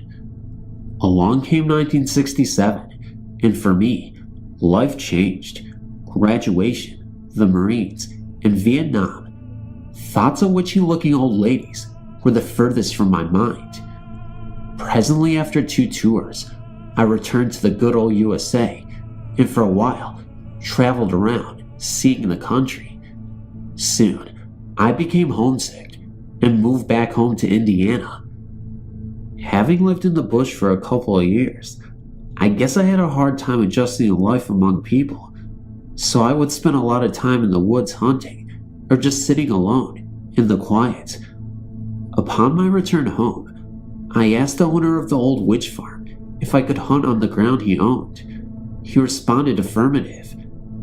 Along came 1967, and for me, life changed. Graduation, the Marines, and Vietnam. Thoughts of witchy-looking old ladies were the furthest from my mind. Presently, after 2 tours, I returned to the good old USA, and for a while, traveled around, seeing the country. Soon, I became homesick and moved back home to Indiana. Having lived in the bush for a couple of years, I guess I had a hard time adjusting to life among people, so I would spend a lot of time in the woods hunting or just sitting alone in the quiet. Upon my return home, I asked the owner of the old witch farm if I could hunt on the ground he owned. He responded affirmative,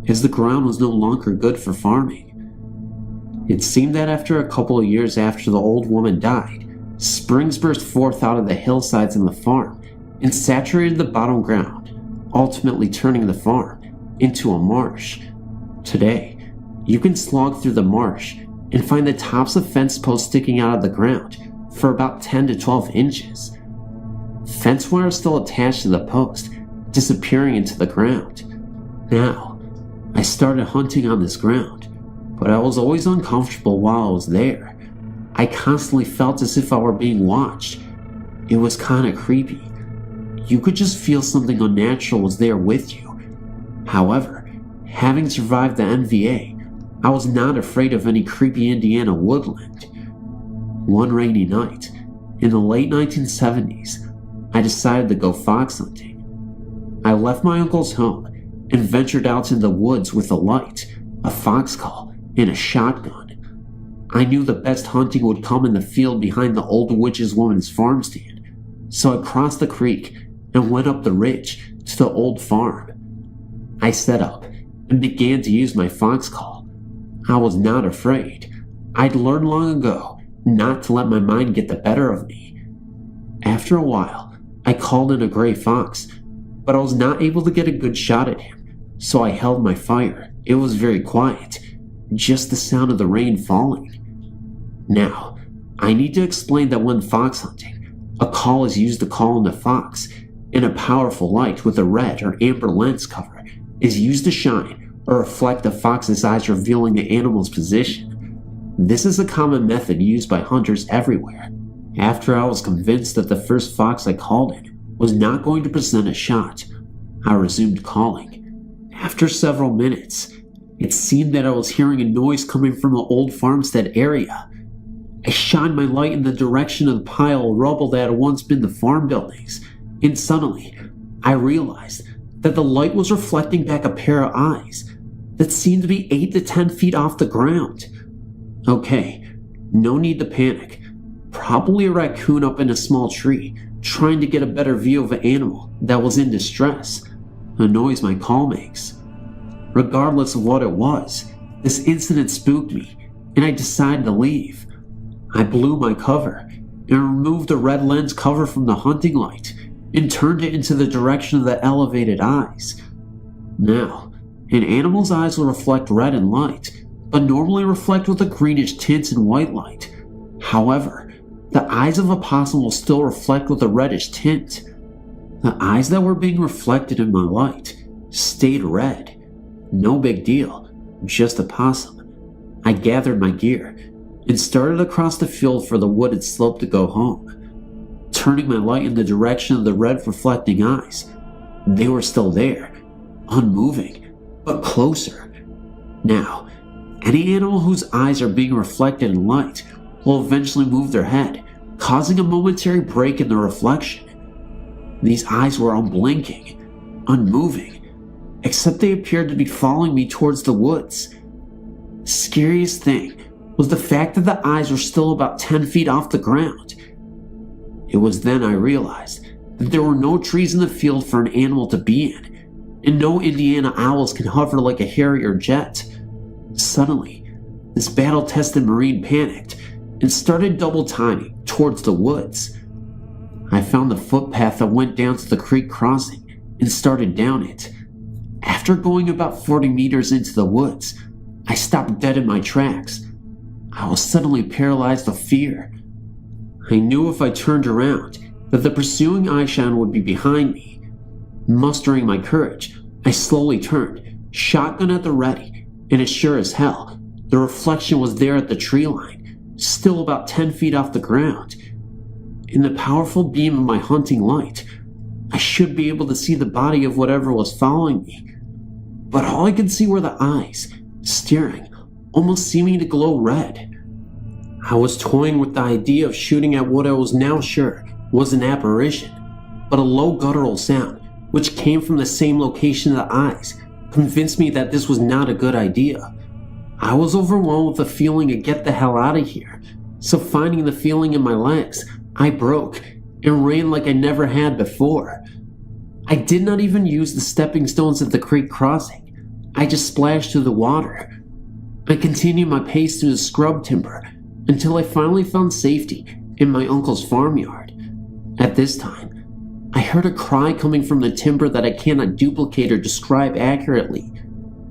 as the ground was no longer good for farming. It seemed that after a couple of years after the old woman died, springs burst forth out of the hillsides in the farm and saturated the bottom ground, ultimately turning the farm into a marsh. Today, you can slog through the marsh and find the tops of fence posts sticking out of the ground for about 10 to 12 inches. Fence wire is still attached to the post, disappearing into the ground. Now, I started hunting on this ground, but I was always uncomfortable while I was there. I constantly felt as if I were being watched. It was kinda creepy. You could just feel something unnatural was there with you. However, having survived the NVA, I was not afraid of any creepy Indiana woodland. One rainy night, in the late 1970s, I decided to go fox hunting. I left my uncle's home and ventured out in the woods with a light, a fox call, and a shotgun. I knew the best hunting would come in the field behind the old witch's woman's farm stand, so I crossed the creek and went up the ridge to the old farm. I set up and began to use my fox call. I was not afraid. I'd learned long ago not to let my mind get the better of me. After a while, I called in a gray fox, but I was not able to get a good shot at him, so I held my fire. It was very quiet, just the sound of the rain falling. Now, I need to explain that when fox hunting, a call is used to call in a fox, and a powerful light with a red or amber lens cover is used to shine or reflect the fox's eyes, revealing the animal's position. This is a common method used by hunters everywhere. After I was convinced that the first fox I called in was not going to present a shot, I resumed calling. After several minutes, it seemed that I was hearing a noise coming from the old farmstead area. I shined my light in the direction of the pile of rubble that had once been the farm buildings, and suddenly, I realized that the light was reflecting back a pair of eyes that seemed to be 8 to 10 feet off the ground. Okay, no need to panic. Probably a raccoon up in a small tree, trying to get a better view of an animal that was in distress, a noise my call makes. Regardless of what it was, this incident spooked me, and I decided to leave. I blew my cover and removed the red lens cover from the hunting light and turned it into the direction of the elevated eyes. Now, an animal's eyes will reflect red in light, but normally reflect with a greenish tint in white light. However, the eyes of a possum will still reflect with a reddish tint. The eyes that were being reflected in my light stayed red. No big deal, just a possum. I gathered my gear and started across the field for the wooded slope to go home. Turning my light in the direction of the red reflecting eyes, they were still there, unmoving, but closer. Now, any animal whose eyes are being reflected in light will eventually move their head, causing a momentary break in the reflection. These eyes were unblinking, unmoving, except they appeared to be following me towards the woods. Scariest thing was the fact that the eyes were still about 10 feet off the ground. It was then I realized that there were no trees in the field for an animal to be in, and no Indiana owls can hover like a harrier jet. Suddenly, this battle-tested Marine panicked and started double timing towards the woods. I found the footpath that went down to the creek crossing and started down it. After going about 40 meters into the woods, I stopped dead in my tracks. I was suddenly paralyzed with fear. I knew if I turned around that the pursuing eyeshine would be behind me. Mustering my courage, I slowly turned, shotgun at the ready, and as sure as hell, the reflection was there at the tree line, still about 10 feet off the ground. In the powerful beam of my hunting light, I should be able to see the body of whatever was following me. But all I could see were the eyes, staring, almost seeming to glow red. I was toying with the idea of shooting at what I was now sure was an apparition, but a low guttural sound, which came from the same location of the eyes, convinced me that this was not a good idea. I was overwhelmed with the feeling to get the hell out of here, so finding the feeling in my legs, I broke and ran like I never had before. I did not even use the stepping stones at the creek crossing. I just splashed through the water. I continued my pace through the scrub timber until I finally found safety in my uncle's farmyard. At this time, I heard a cry coming from the timber that I cannot duplicate or describe accurately,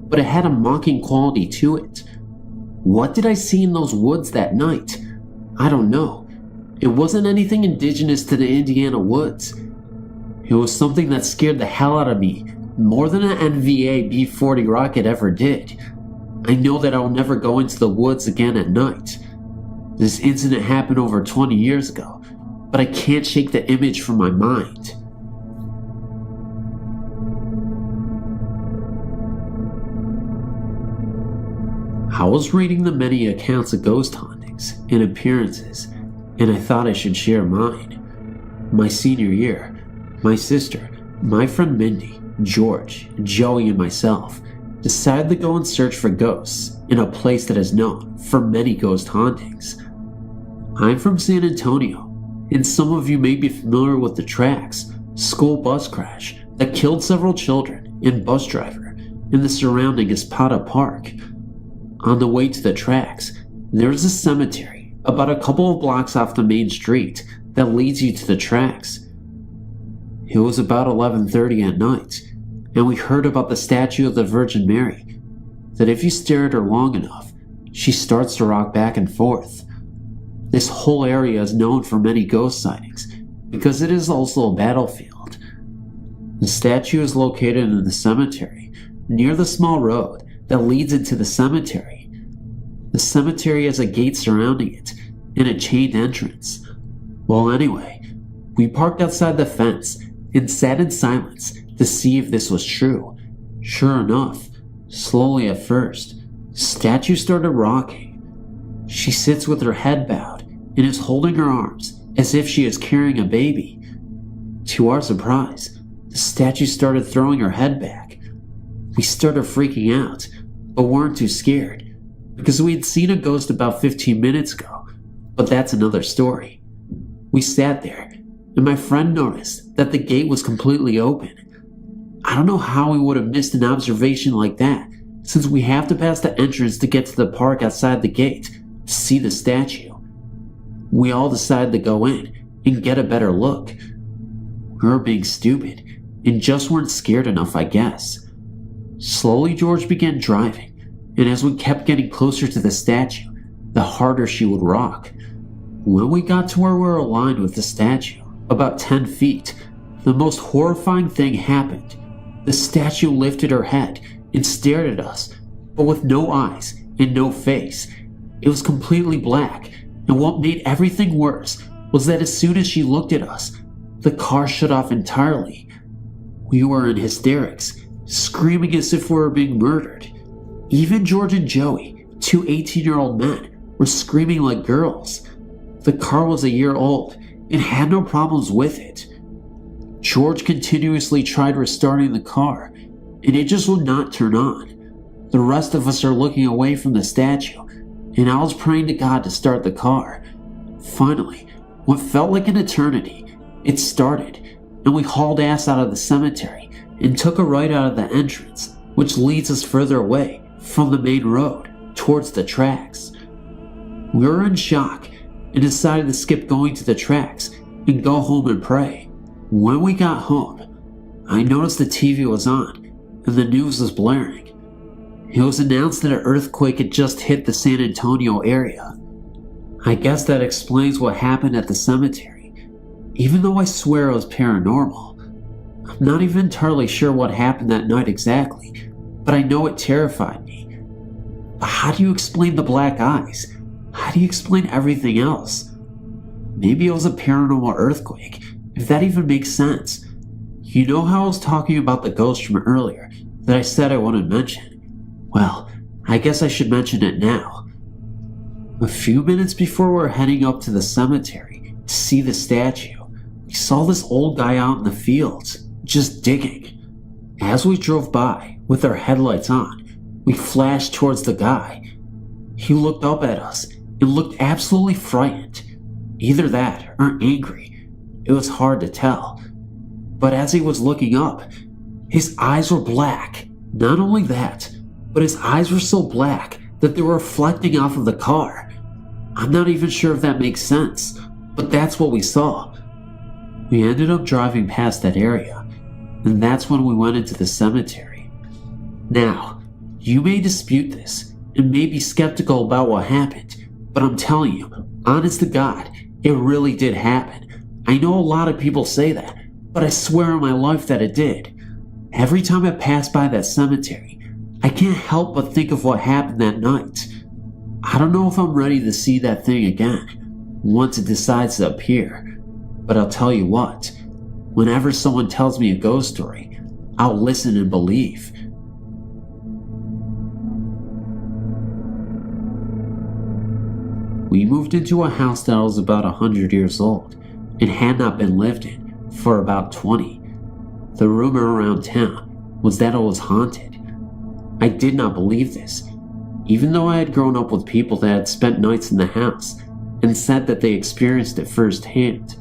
but it had a mocking quality to it. What did I see in those woods that night? I don't know. It wasn't anything indigenous to the Indiana woods. It was something that scared the hell out of me more than an NVA B-40 rocket ever did. I know that I will never go into the woods again at night. This incident happened over 20 years ago, but I can't shake the image from my mind. I was reading the many accounts of ghost hauntings and appearances, and I thought I should share mine. My senior year, my sister, my friend Mindy, George, Joey, and myself decided to go and search for ghosts in a place that is known for many ghost hauntings. I'm from San Antonio, and some of you may be familiar with the tracks school bus crash that killed several children and bus driver in the surrounding Espada Park. On the way to the tracks, there is a cemetery about a couple of blocks off the main street that leads you to the tracks. It was about 11:30 at night, and we heard about the statue of the Virgin Mary, that if you stare at her long enough, she starts to rock back and forth. This whole area is known for many ghost sightings because it is also a battlefield. The statue is located in the cemetery, near the small road that leads into the cemetery. The cemetery has a gate surrounding it and a chained entrance. Well, anyway, we parked outside the fence and sat in silence to see if this was true. Sure enough, slowly at first, the statue started rocking. She sits with her head bowed and is holding her arms as if she is carrying a baby. To our surprise, the statue started throwing her head back. We started freaking out, but weren't too scared because we had seen a ghost about 15 minutes ago, but that's another story. We sat there, and my friend noticed that the gate was completely open. I don't know how we would have missed an observation like that, since we have to pass the entrance to get to the park outside the gate to see the statue. We all decided to go in and get a better look. We were being stupid and just weren't scared enough, I guess. Slowly, George began driving, and as we kept getting closer to the statue, the harder she would rock. When we got to where we were aligned with the statue, about 10 feet, the most horrifying thing happened. The statue lifted her head and stared at us, but with no eyes and no face. It was completely black, and what made everything worse was that as soon as she looked at us, the car shut off entirely. We were in hysterics, screaming as if we were being murdered. Even George and Joey, two 18-year-old men, were screaming like girls. The car was a year old and had no problems with it. George continuously tried restarting the car, and it just would not turn on. The rest of us are looking away from the statue, and I was praying to God to start the car. Finally, what felt like an eternity, it started, and we hauled ass out of the cemetery and took a right out of the entrance, which leads us further away from the main road towards the tracks. We were in shock and decided to skip going to the tracks and go home and pray. When we got home, I noticed the TV was on and the news was blaring. It was announced that an earthquake had just hit the San Antonio area. I guess that explains what happened at the cemetery, even though I swear it was paranormal. I'm not even entirely sure what happened that night exactly, but I know it terrified me. But how do you explain the black eyes? How do you explain everything else? Maybe it was a paranormal earthquake, if that even makes sense. You know how I was talking about the ghost from earlier that I said I wouldn't mention? Well, I guess I should mention it now. A few minutes before we were heading up to the cemetery to see the statue, we saw this old guy out in the fields, just digging. As we drove by, with our headlights on, we flashed towards the guy. He looked up at us and looked absolutely frightened. Either that or angry. It was hard to tell. But as he was looking up, his eyes were black. Not only that, but his eyes were so black that they were reflecting off of the car. I'm not even sure if that makes sense, but that's what we saw. We ended up driving past that area, and that's when we went into the cemetery. Now, you may dispute this and may be skeptical about what happened, but I'm telling you, honest to God, it really did happen. I know a lot of people say that, but I swear on my life that it did. Every time I pass by that cemetery, I can't help but think of what happened that night. I don't know if I'm ready to see that thing again, once it decides to appear. But I'll tell you what, whenever someone tells me a ghost story, I'll listen and believe. We moved into a house that was about 100 years old and had not been lived in for about 20. The rumor around town was that it was haunted. I did not believe this, even though I had grown up with people that had spent nights in the house and said that they experienced it firsthand.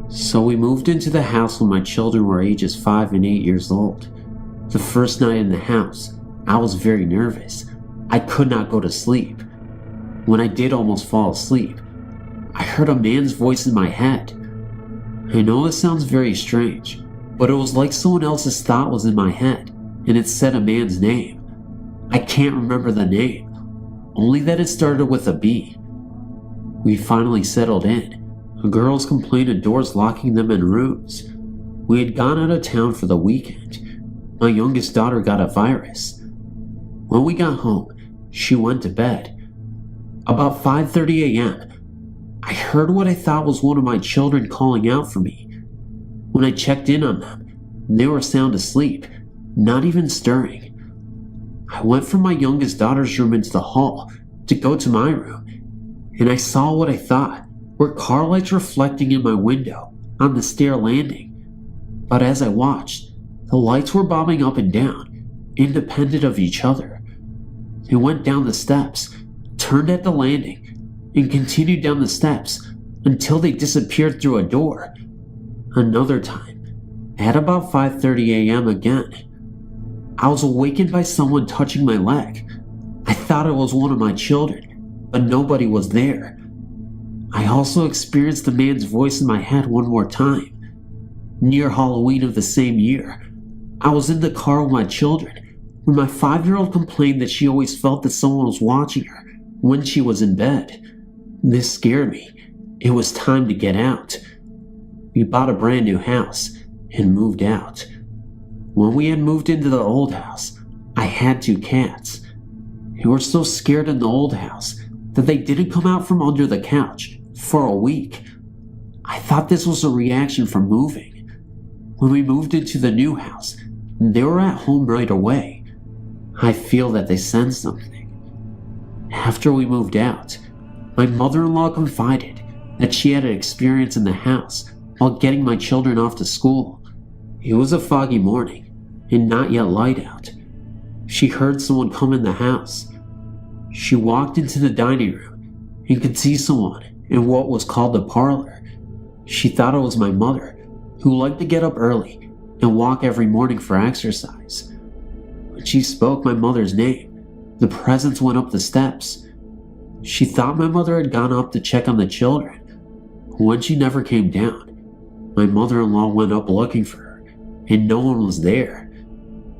So we moved into the house when my children were ages 5 and 8 years old. The first night in the house, I was very nervous. I could not go to sleep. When I did almost fall asleep, I heard a man's voice in my head. I know this sounds very strange, but it was like someone else's thought was in my head, and it said a man's name. I can't remember the name, only that it started with a B. We finally settled in. The girls complained of doors locking them in rooms. We had gone out of town for the weekend. My youngest daughter got a virus. When we got home, she went to bed. About 5:30 a.m., I heard what I thought was one of my children calling out for me. When I checked in on them, they were sound asleep, not even stirring. I went from my youngest daughter's room into the hall to go to my room, and I saw what I thought were car lights reflecting in my window on the stair landing. But as I watched, the lights were bobbing up and down, independent of each other. They went down the steps, turned at the landing, and continued down the steps until they disappeared through a door. Another time, at about 5:30 a.m. again, I was awakened by someone touching my leg. I thought it was one of my children, but nobody was there. I also experienced the man's voice in my head one more time. Near Halloween of the same year, I was in the car with my children when my 5-year-old complained that she always felt that someone was watching her when she was in bed. This scared me. It was time to get out. We bought a brand new house and moved out. When we had moved into the old house, I had 2 cats. They were so scared in the old house that they didn't come out from under the couch for a week. I thought this was a reaction from moving. When we moved into the new house, they were at home right away. I feel that they sensed something. After we moved out, my mother-in-law confided that she had an experience in the house while getting my children off to school. It was a foggy morning and not yet light out. She heard someone come in the house. She walked into the dining room and could see someone in what was called the parlor. She thought it was my mother, who liked to get up early and walk every morning for exercise. When she spoke my mother's name, the presence went up the steps. She thought my mother had gone up to check on the children. When she never came down, my mother-in-law went up looking for her, and no one was there.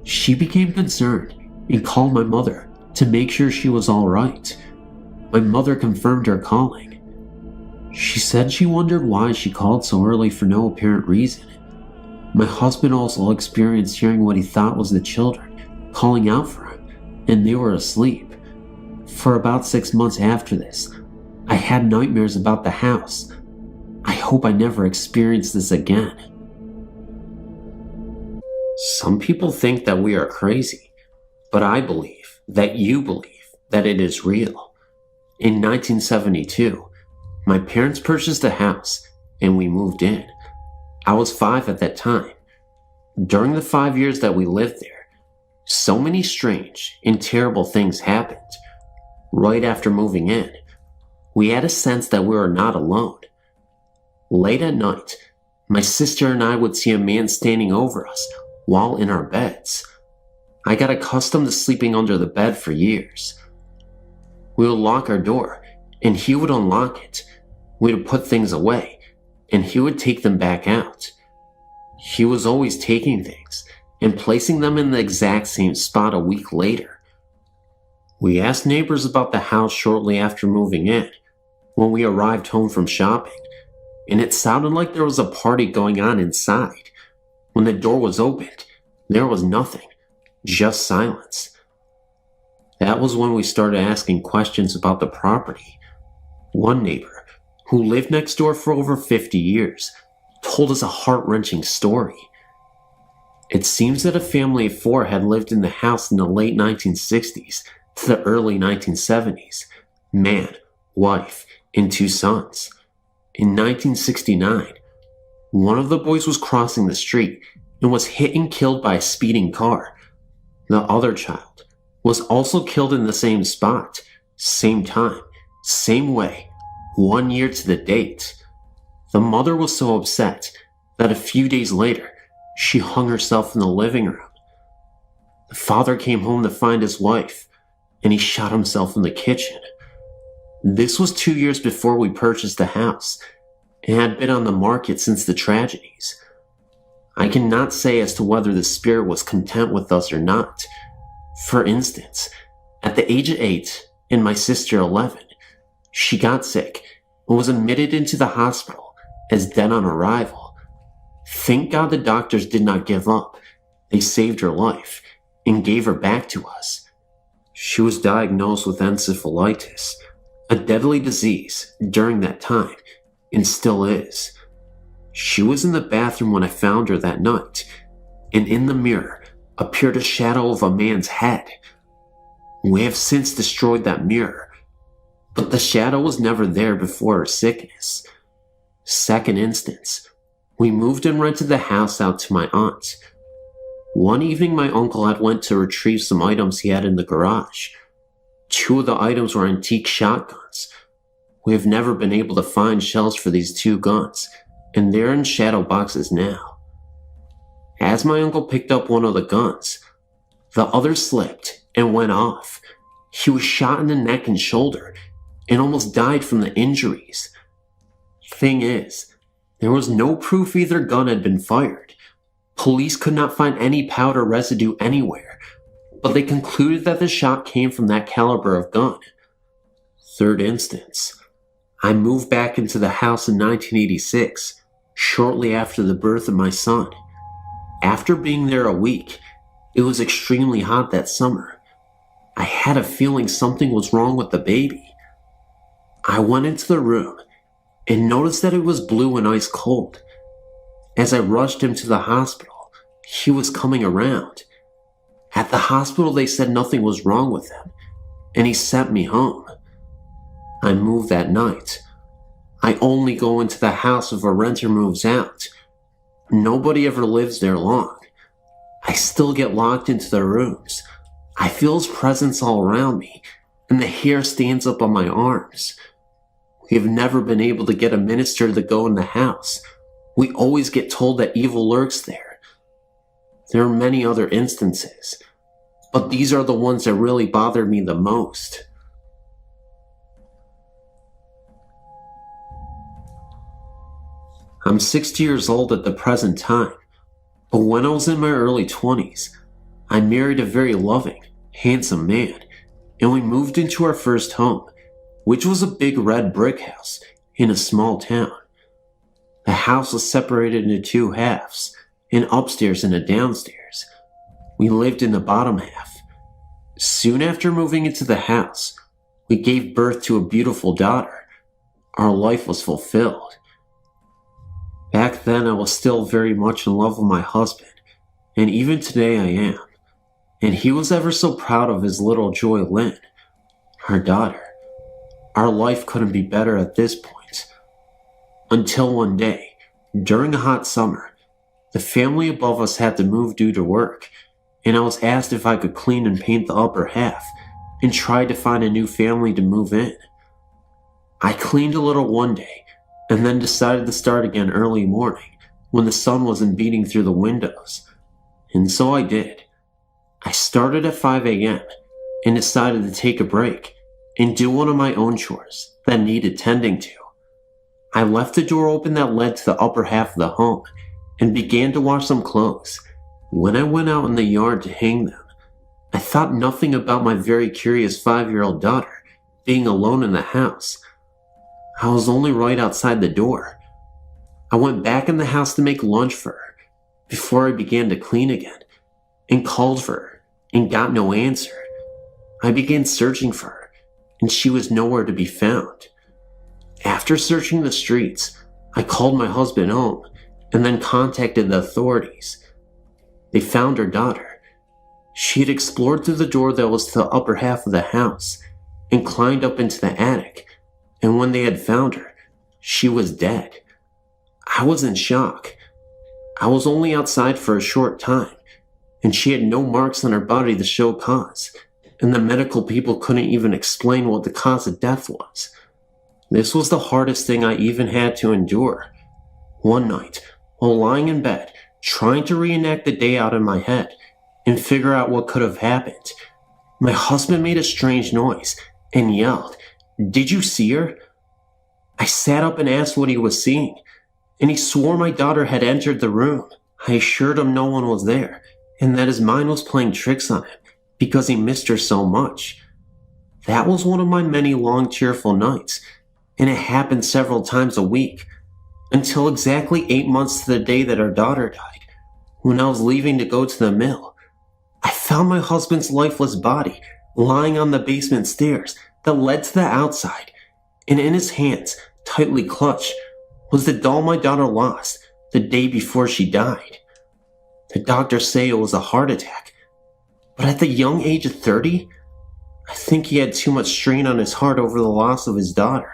She became concerned and called my mother to make sure she was all right. My mother confirmed her calling. She said she wondered why she called so early for no apparent reason. My husband also experienced hearing what he thought was the children calling out for him, and they were asleep. For about 6 months after this, I had nightmares about the house. I hope I never experience this again. Some people think that we are crazy, but I believe that you believe that it is real. In 1972, my parents purchased a house and we moved in. I was 5 at that time. During the 5 years that we lived there, so many strange and terrible things happened. Right after moving in, we had a sense that we were not alone. Late at night, my sister and I would see a man standing over us while in our beds. I got accustomed to sleeping under the bed for years. We would lock our door, and he would unlock it. We would put things away, and he would take them back out. He was always taking things and placing them in the exact same spot a week later. We asked neighbors about the house shortly after moving in, when we arrived home from shopping, and it sounded like there was a party going on inside. When the door was opened, there was nothing, just silence. That was when we started asking questions about the property. One neighbor, who lived next door for over 50 years, told us a heart-wrenching story. It seems that a family of 4 had lived in the house in the late 1960s to the early 1970s. Man, wife, and 2 sons. In 1969, one of the boys was crossing the street and was hit and killed by a speeding car. The other child was also killed in the same spot, same time, same way, 1 year to the date. The mother was so upset that a few days later, she hung herself in the living room. The father came home to find his wife, and he shot himself in the kitchen. This was 2 years before we purchased the house, and had been on the market since the tragedies. I cannot say as to whether the spirit was content with us or not. For instance, at the age of 8 and my sister 11, she got sick and was admitted into the hospital as dead on arrival. Thank God the doctors did not give up. They saved her life and gave her back to us. She was diagnosed with encephalitis, a deadly disease during that time, and still is. She was in the bathroom when I found her that night, and in the mirror appeared a shadow of a man's head. We have since destroyed that mirror, but the shadow was never there before her sickness. Second instance, we moved and rented the house out to my aunt. One evening my uncle had went to retrieve some items he had in the garage. 2 of the items were antique shotguns. We have never been able to find shells for these 2 guns, and they're in shadow boxes now. As my uncle picked up one of the guns, the other slipped and went off. He was shot in the neck and shoulder and almost died from the injuries. Thing is, there was no proof either gun had been fired. Police could not find any powder residue anywhere, but they concluded that the shot came from that caliber of gun. Third instance, I moved back into the house in 1986, shortly after the birth of my son. After being there a week, it was extremely hot that summer. I had a feeling something was wrong with the baby. I went into the room and noticed that it was blue and ice cold. As I rushed him to the hospital, he was coming around. At the hospital, they said nothing was wrong with him, and he sent me home. I moved that night. I only go into the house if a renter moves out. Nobody ever lives there long. I still get locked into the rooms. I feel his presence all around me, and the hair stands up on my arms. We have never been able to get a minister to go in the house. We always get told that evil lurks there. There are many other instances, but these are the ones that really bother me the most. I'm 60 years old at the present time, but when I was in my early 20s, I married a very loving, handsome man, and we moved into our first home, which was a big red brick house in a small town. The house was separated into 2 halves, an upstairs and a downstairs. We lived in the bottom half. Soon after moving into the house, we gave birth to a beautiful daughter. Our life was fulfilled. Back then, I was still very much in love with my husband, and even today I am. And he was ever so proud of his little Joy Lynn. our daughter. Our life couldn't be better at this point. Until one day, during a hot summer, the family above us had to move due to work, and I was asked if I could clean and paint the upper half and tried to find a new family to move in. I cleaned a little one day and then decided to start again early morning when the sun wasn't beating through the windows. And so I did. I started at 5 a.m. and decided to take a break and do one of my own chores that needed tending to. I left the door open that led to the upper half of the home and began to wash some clothes. When I went out in the yard to hang them, I thought nothing about my very curious 5-year-old daughter being alone in the house. I was only right outside the door. I went back in the house to make lunch for her before I began to clean again and called for her and got no answer. I began searching for her and she was nowhere to be found. After searching the streets, I called my husband home and then contacted the authorities. They found her daughter. She had explored through the door that was to the upper half of the house and climbed up into the attic, and when they had found her, she was dead. I was in shock. I was only outside for a short time, and she had no marks on her body to show cause, and the medical people couldn't even explain what the cause of death was. This was the hardest thing I even had to endure. One night, while lying in bed, trying to reenact the day out in my head and figure out what could have happened, my husband made a strange noise and yelled, "Did you see her?" I sat up and asked what he was seeing, and he swore my daughter had entered the room. I assured him no one was there and that his mind was playing tricks on him because he missed her so much. That was one of my many long tearful nights, and it happened several times a week, until exactly 8 months to the day that our daughter died. When I was leaving to go to the mill, I found my husband's lifeless body lying on the basement stairs that led to the outside, and in his hands, tightly clutched, was the doll my daughter lost the day before she died. The doctors say it was a heart attack, but at the young age of 30, I think he had too much strain on his heart over the loss of his daughter.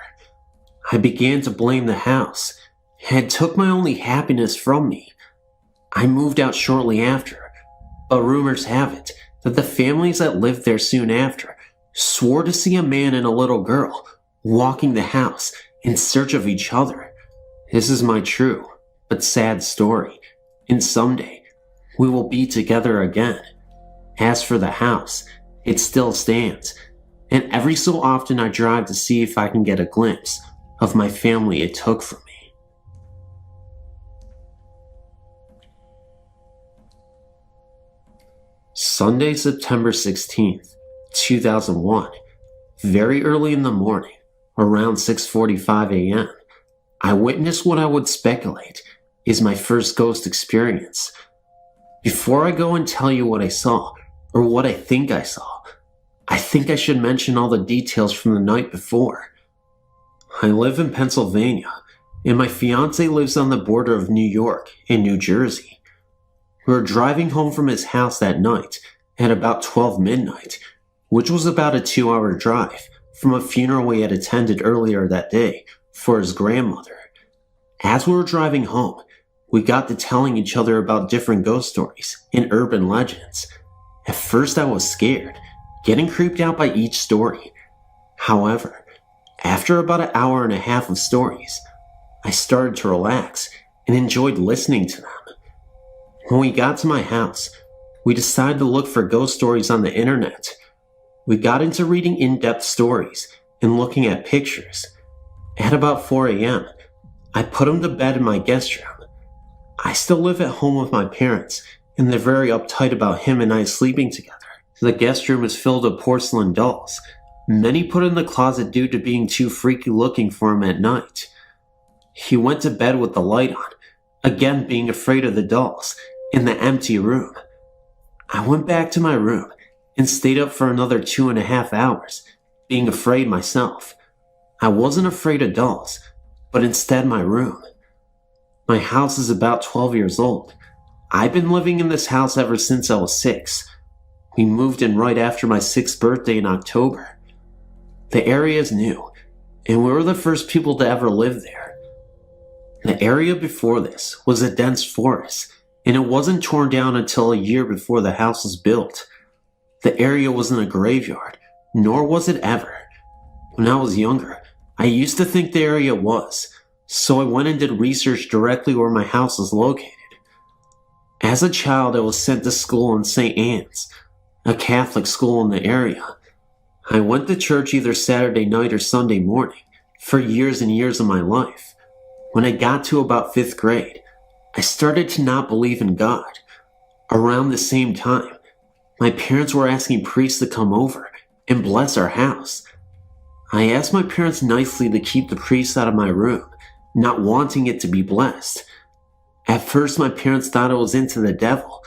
I began to blame the house. It took my only happiness from me. I moved out shortly after, but rumors have it that the families that lived there soon after swore to see a man and a little girl walking the house in search of each other. This is my true but sad story, and someday we will be together again. As for the house, it still stands, and every so often I drive to see if I can get a glimpse of my family it took from me. Sunday, September 16th, 2001. Very early in the morning, around 6:45 a.m., I witnessed what I would speculate is my first ghost experience. Before I go and tell you what I saw, or what I think I saw, I think I should mention all the details from the night before. I live in Pennsylvania, and my fiance lives on the border of New York and New Jersey. We were driving home from his house that night at about 12 midnight, which was about a 2-hour drive from a funeral we had attended earlier that day for his grandmother. As we were driving home, we got to telling each other about different ghost stories and urban legends. At first I was scared, getting creeped out by each story. However, after about an hour and a half of stories, I started to relax and enjoyed listening to them. When we got to my house, we decided to look for ghost stories on the internet. We got into reading in-depth stories and looking at pictures. At about 4 a.m., I put him to bed in my guest room. I still live at home with my parents, and they're very uptight about him and I sleeping together. The guest room is filled with porcelain dolls, many put in the closet due to being too freaky looking for him at night. He went to bed with the light on, again being afraid of the dolls, in the empty room. I went back to my room and stayed up for another 2.5 hours, being afraid myself. I wasn't afraid of dolls, but instead my room. My house is about 12 years old. I've been living in this house ever since I was 6. We moved in right after my 6th birthday in October. The area is new, and we were the first people to ever live there. The area before this was a dense forest, and it wasn't torn down until a year before the house was built. The area wasn't a graveyard, nor was it ever. When I was younger, I used to think the area was, so I went and did research directly where my house was located. As a child, I was sent to school in St. Anne's, a Catholic school in the area. I went to church either Saturday night or Sunday morning for years and years of my life. When I got to about 5th grade, I started to not believe in God. Around the same time, my parents were asking priests to come over and bless our house. I asked my parents nicely to keep the priests out of my room, not wanting it to be blessed. At first, my parents thought I was into the devil,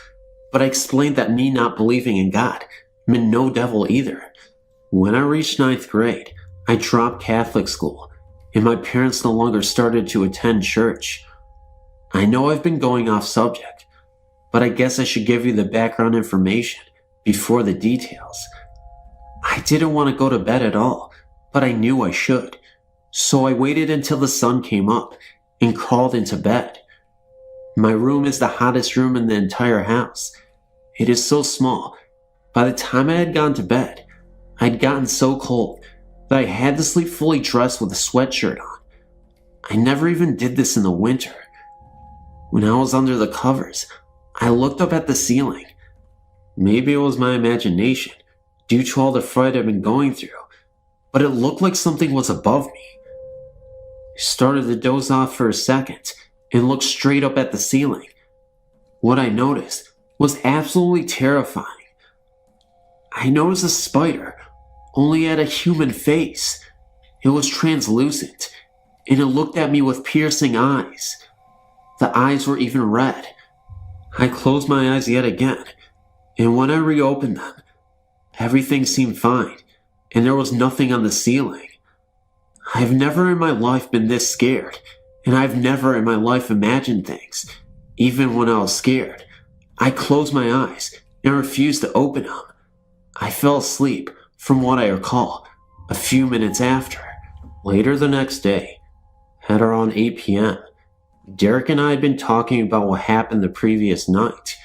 but I explained that me not believing in God meant no devil either. When I reached 9th grade, I dropped Catholic school, and my parents no longer started to attend church. I know I've been going off subject, but I guess I should give you the background information before the details. I didn't want to go to bed at all, but I knew I should, so I waited until the sun came up and crawled into bed. My room is the hottest room in the entire house. It is so small. By the time I had gone to bed, I'd gotten so cold that I had to sleep fully dressed with a sweatshirt on. I never even did this in the winter. When I was under the covers, I looked up at the ceiling. Maybe it was my imagination, due to all the fright I've been going through, but it looked like something was above me. I started to doze off for a second and looked straight up at the ceiling. What I noticed was absolutely terrifying. I noticed a spider, only had a human face. It was translucent, and it looked at me with piercing eyes. The eyes were even red. I closed my eyes yet again, and when I reopened them, everything seemed fine, and there was nothing on the ceiling. I've never in my life been this scared, and I've never in my life imagined things, even when I was scared. I closed my eyes and refused to open them. I fell asleep, from what I recall, a few minutes after. Later the next day, at around 8 p.m., Derek and I had been talking about what happened the previous night.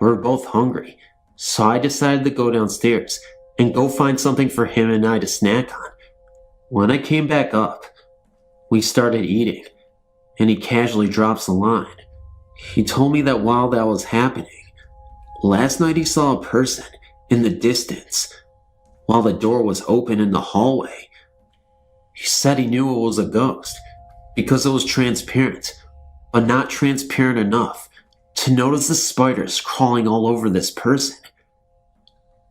We were both hungry, so I decided to go downstairs and go find something for him and I to snack on. When I came back up, we started eating, and he casually drops the line. He told me that while that was happening, last night he saw a person in the distance while the door was open in the hallway. He said he knew it was a ghost because it was transparent, but not transparent enough to notice the spiders crawling all over this person.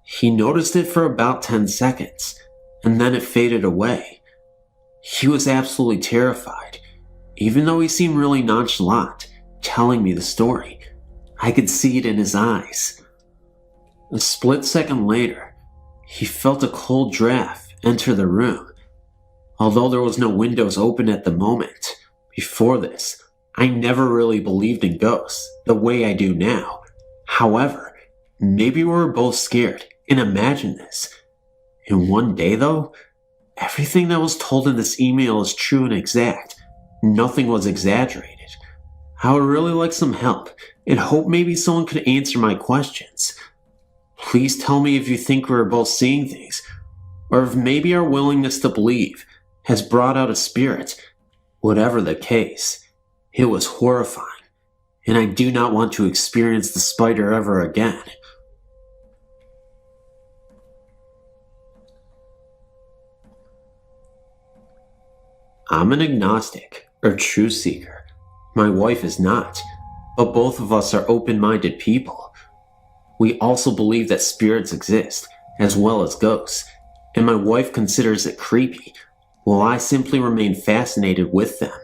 He noticed it for about 10 seconds, and then it faded away. He was absolutely terrified, even though he seemed really nonchalant, telling me the story. I could see it in his eyes. A split second later, he felt a cold draft enter the room. Although there was no windows open at the moment, before this, I never really believed in ghosts the way I do now. However, maybe we were both scared and imagined this. And one day though, everything that was told in this email is true and exact. Nothing was exaggerated. I would really like some help and hope maybe someone could answer my questions. Please tell me if you think we're both seeing things, or if maybe our willingness to believe has brought out a spirit. Whatever the case, it was horrifying, and I do not want to experience the spider ever again. I'm an agnostic, or truth seeker. My wife is not, but both of us are open-minded people. We also believe that spirits exist, as well as ghosts, and my wife considers it creepy, while I simply remain fascinated with them.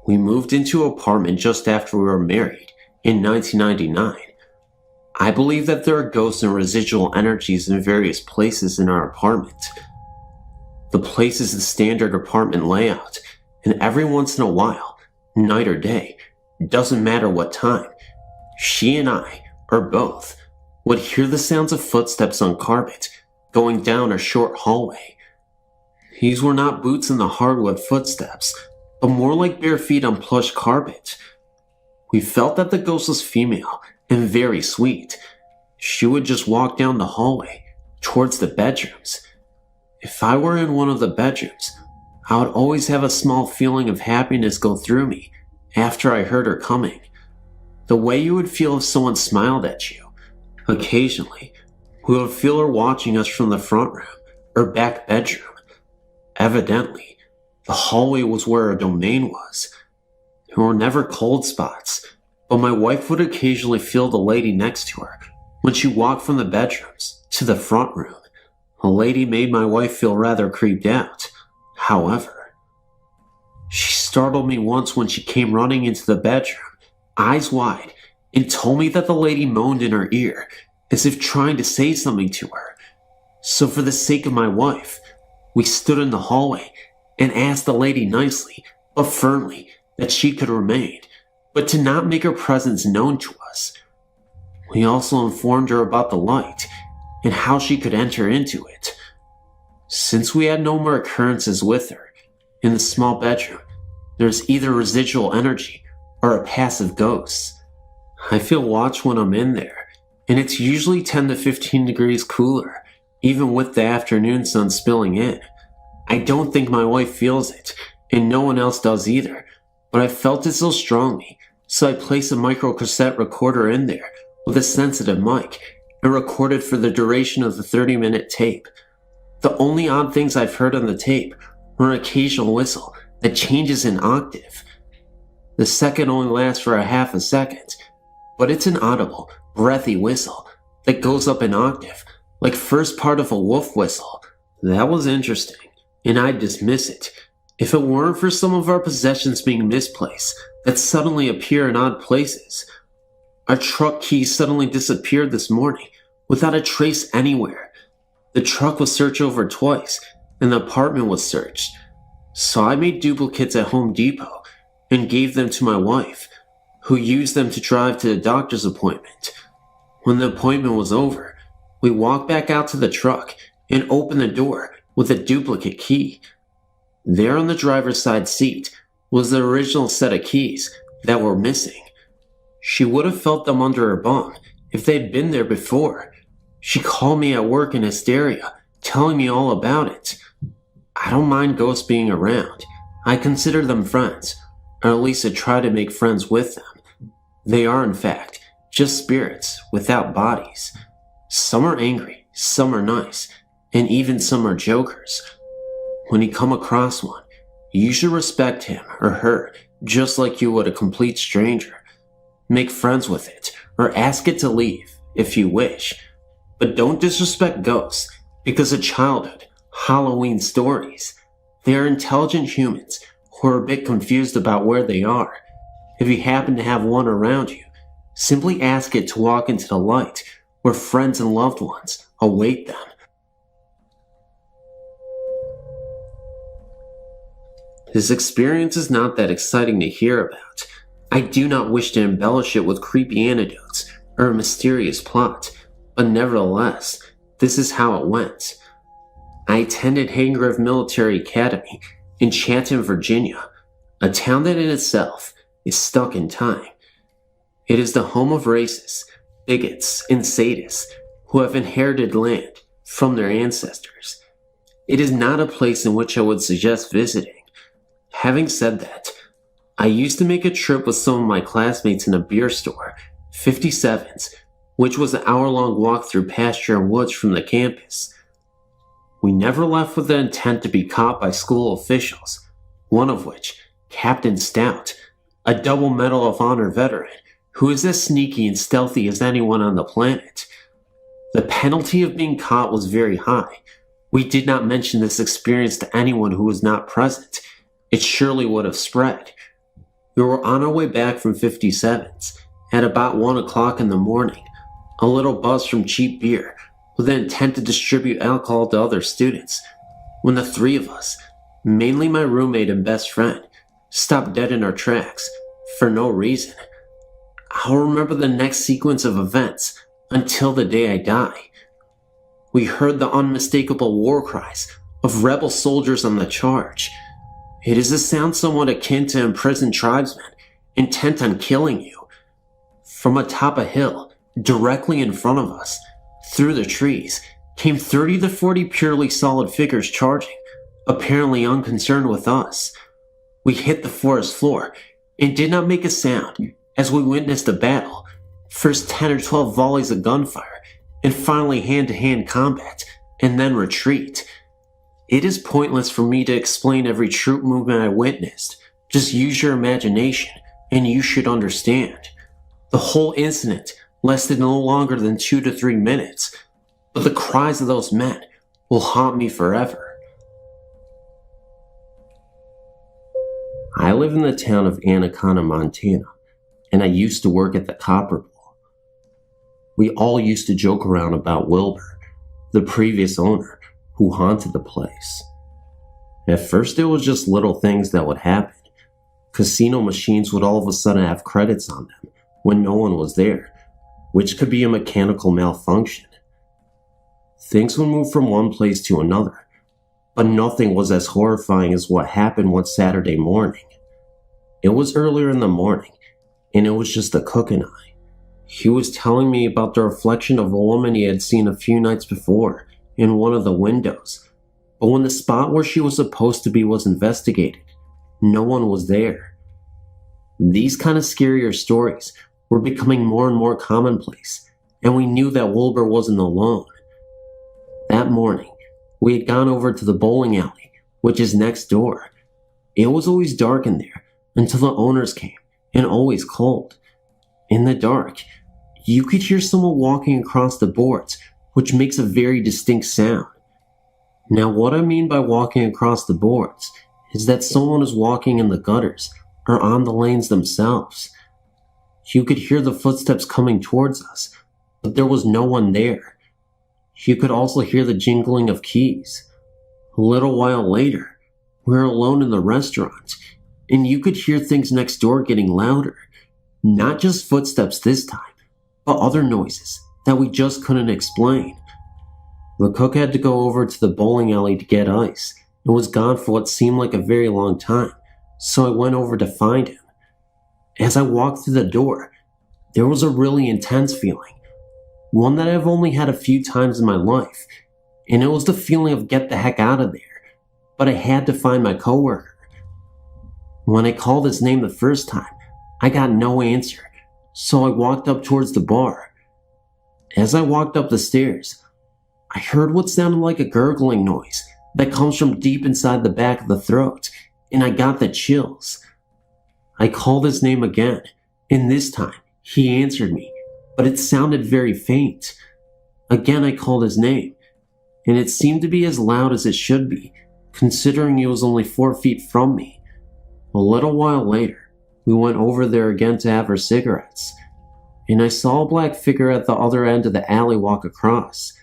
We moved into an apartment just after we were married, in 1999. I believe that there are ghosts and residual energies in various places in our apartment. The place is the standard apartment layout, and every once in a while, night or day, doesn't matter what time, she and I, or both, would hear the sounds of footsteps on carpet going down a short hallway. These were not boots in the hardwood footsteps, but more like bare feet on plush carpet. We felt that the ghost was female and very sweet. She would just walk down the hallway towards the bedrooms. If I were in one of the bedrooms, I would always have a small feeling of happiness go through me after I heard her coming. The way you would feel if someone smiled at you. Occasionally, we would feel her watching us from the front room or back bedroom. Evidently, the hallway was where her domain was. There were never cold spots, but my wife would occasionally feel the lady next to her when she walked from the bedrooms to the front room. A lady made my wife feel rather creeped out. However, she startled me once when she came running into the bedroom, eyes wide, and told me that the lady moaned in her ear as if trying to say something to her. So for the sake of my wife, we stood in the hallway and asked the lady nicely but firmly that she could remain, but to not make her presence known to us. We also informed her about the light and how she could enter into it. Since we had no more occurrences with her, in the small bedroom, there's either residual energy or a passive ghost. I feel watched when I'm in there, and it's usually 10 to 15 degrees cooler, even with the afternoon sun spilling in. I don't think my wife feels it, and no one else does either, but I felt it so strongly, so I placed a micro cassette recorder in there with a sensitive mic and recorded for the duration of the 30-minute tape. The only odd things I've heard on the tape were an occasional whistle that changes in octave. The second only lasts for a half a second, but it's an audible, breathy whistle that goes up an octave, like first part of a wolf whistle. That was interesting, and I'd dismiss it if it weren't for some of our possessions being misplaced that suddenly appear in odd places. Our truck keys suddenly disappeared this morning without a trace anywhere. The truck was searched over twice, and the apartment was searched. So I made duplicates at Home Depot and gave them to my wife, who used them to drive to the doctor's appointment. When the appointment was over, we walked back out to the truck and opened the door with a duplicate key. There on the driver's side seat was the original set of keys that were missing. She would have felt them under her bum if they'd been there before. She called me at work in hysteria, telling me all about it. I don't mind ghosts being around. I consider them friends, or at least I try to make friends with them. They are, in fact, just spirits without bodies. Some are angry, some are nice, and even some are jokers. When you come across one, you should respect him or her just like you would a complete stranger. Make friends with it, or ask it to leave if you wish. But don't disrespect ghosts because of childhood, Halloween stories. They are intelligent humans who are a bit confused about where they are. If you happen to have one around you, simply ask it to walk into the light where friends and loved ones await them. This experience is not that exciting to hear about. I do not wish to embellish it with creepy anecdotes or a mysterious plot, but nevertheless, this is how it went. I attended Hagengrove Military Academy in Chanton, Virginia, a town that in itself is stuck in time. It is the home of racists, bigots, and sadists who have inherited land from their ancestors. It is not a place in which I would suggest visiting. Having said that, I used to make a trip with some of my classmates in a beer store, 57's, which was an hour-long walk through pasture and woods from the campus. We never left with the intent to be caught by school officials, one of which, Captain Stout, a double Medal of Honor veteran, who is as sneaky and stealthy as anyone on the planet. The penalty of being caught was very high. We did not mention this experience to anyone who was not present. It surely would have spread. We were on our way back from 57's at about 1 o'clock in the morning, a little buzz from cheap beer with the intent to distribute alcohol to other students, when the three of us, mainly my roommate and best friend, stopped dead in our tracks for no reason. I'll remember the next sequence of events until the day I die. We heard the unmistakable war cries of rebel soldiers on the charge. It is a sound somewhat akin to imprisoned tribesmen, intent on killing you. From atop a hill, directly in front of us, through the trees, came 30 to 40 purely solid figures charging, apparently unconcerned with us. We hit the forest floor and did not make a sound as we witnessed a battle. First 10 or 12 volleys of gunfire, and finally hand-to-hand combat, and then retreat. It is pointless for me to explain every troop movement I witnessed. Just use your imagination, and you should understand. The whole incident lasted no longer than 2 to 3 minutes, but the cries of those men will haunt me forever. I live in the town of Okanawa, Montana, and I used to work at the Copper Bowl. We all used to joke around about Wilbur, the previous owner, who haunted the place. At first it was just little things that would happen. Casino machines would all of a sudden have credits on them when no one was there, which could be a mechanical malfunction. Things would move from one place to another, but nothing was as horrifying as what happened one Saturday morning. It was earlier in the morning, and it was just the cook and I. He was telling me about the reflection of a woman he had seen a few nights before in one of the windows, but when the spot where she was supposed to be was investigated, no one was there. These kind of scarier stories were becoming more and more commonplace, and we knew that Wilbur wasn't alone. That morning, we had gone over to the bowling alley, which is next door. It was always dark in there until the owners came, and always cold. In the dark, you could hear someone walking across the boards, which makes a very distinct sound. Now, what I mean by walking across the boards is that someone is walking in the gutters or on the lanes themselves. You could hear the footsteps coming towards us, but there was no one there. You could also hear the jingling of keys. A little while later, we were alone in the restaurant, and you could hear things next door getting louder. Not just footsteps this time, but other noises that we just couldn't explain. The cook had to go over to the bowling alley to get ice and was gone for what seemed like a very long time, so I went over to find him. As I walked through the door, there was a really intense feeling, one that I've only had a few times in my life, and it was the feeling of get the heck out of there, but I had to find my coworker. When I called his name the first time, I got no answer, so I walked up towards the bar. As I walked up the stairs, I heard what sounded like a gurgling noise that comes from deep inside the back of the throat, and I got the chills. I called his name again, and this time he answered me, but it sounded very faint. Again I called his name, and it seemed to be as loud as it should be, considering he was only 4 feet from me. A little while later, we went over there again to have our cigarettes, and I saw a black figure at the other end of the alley walk across.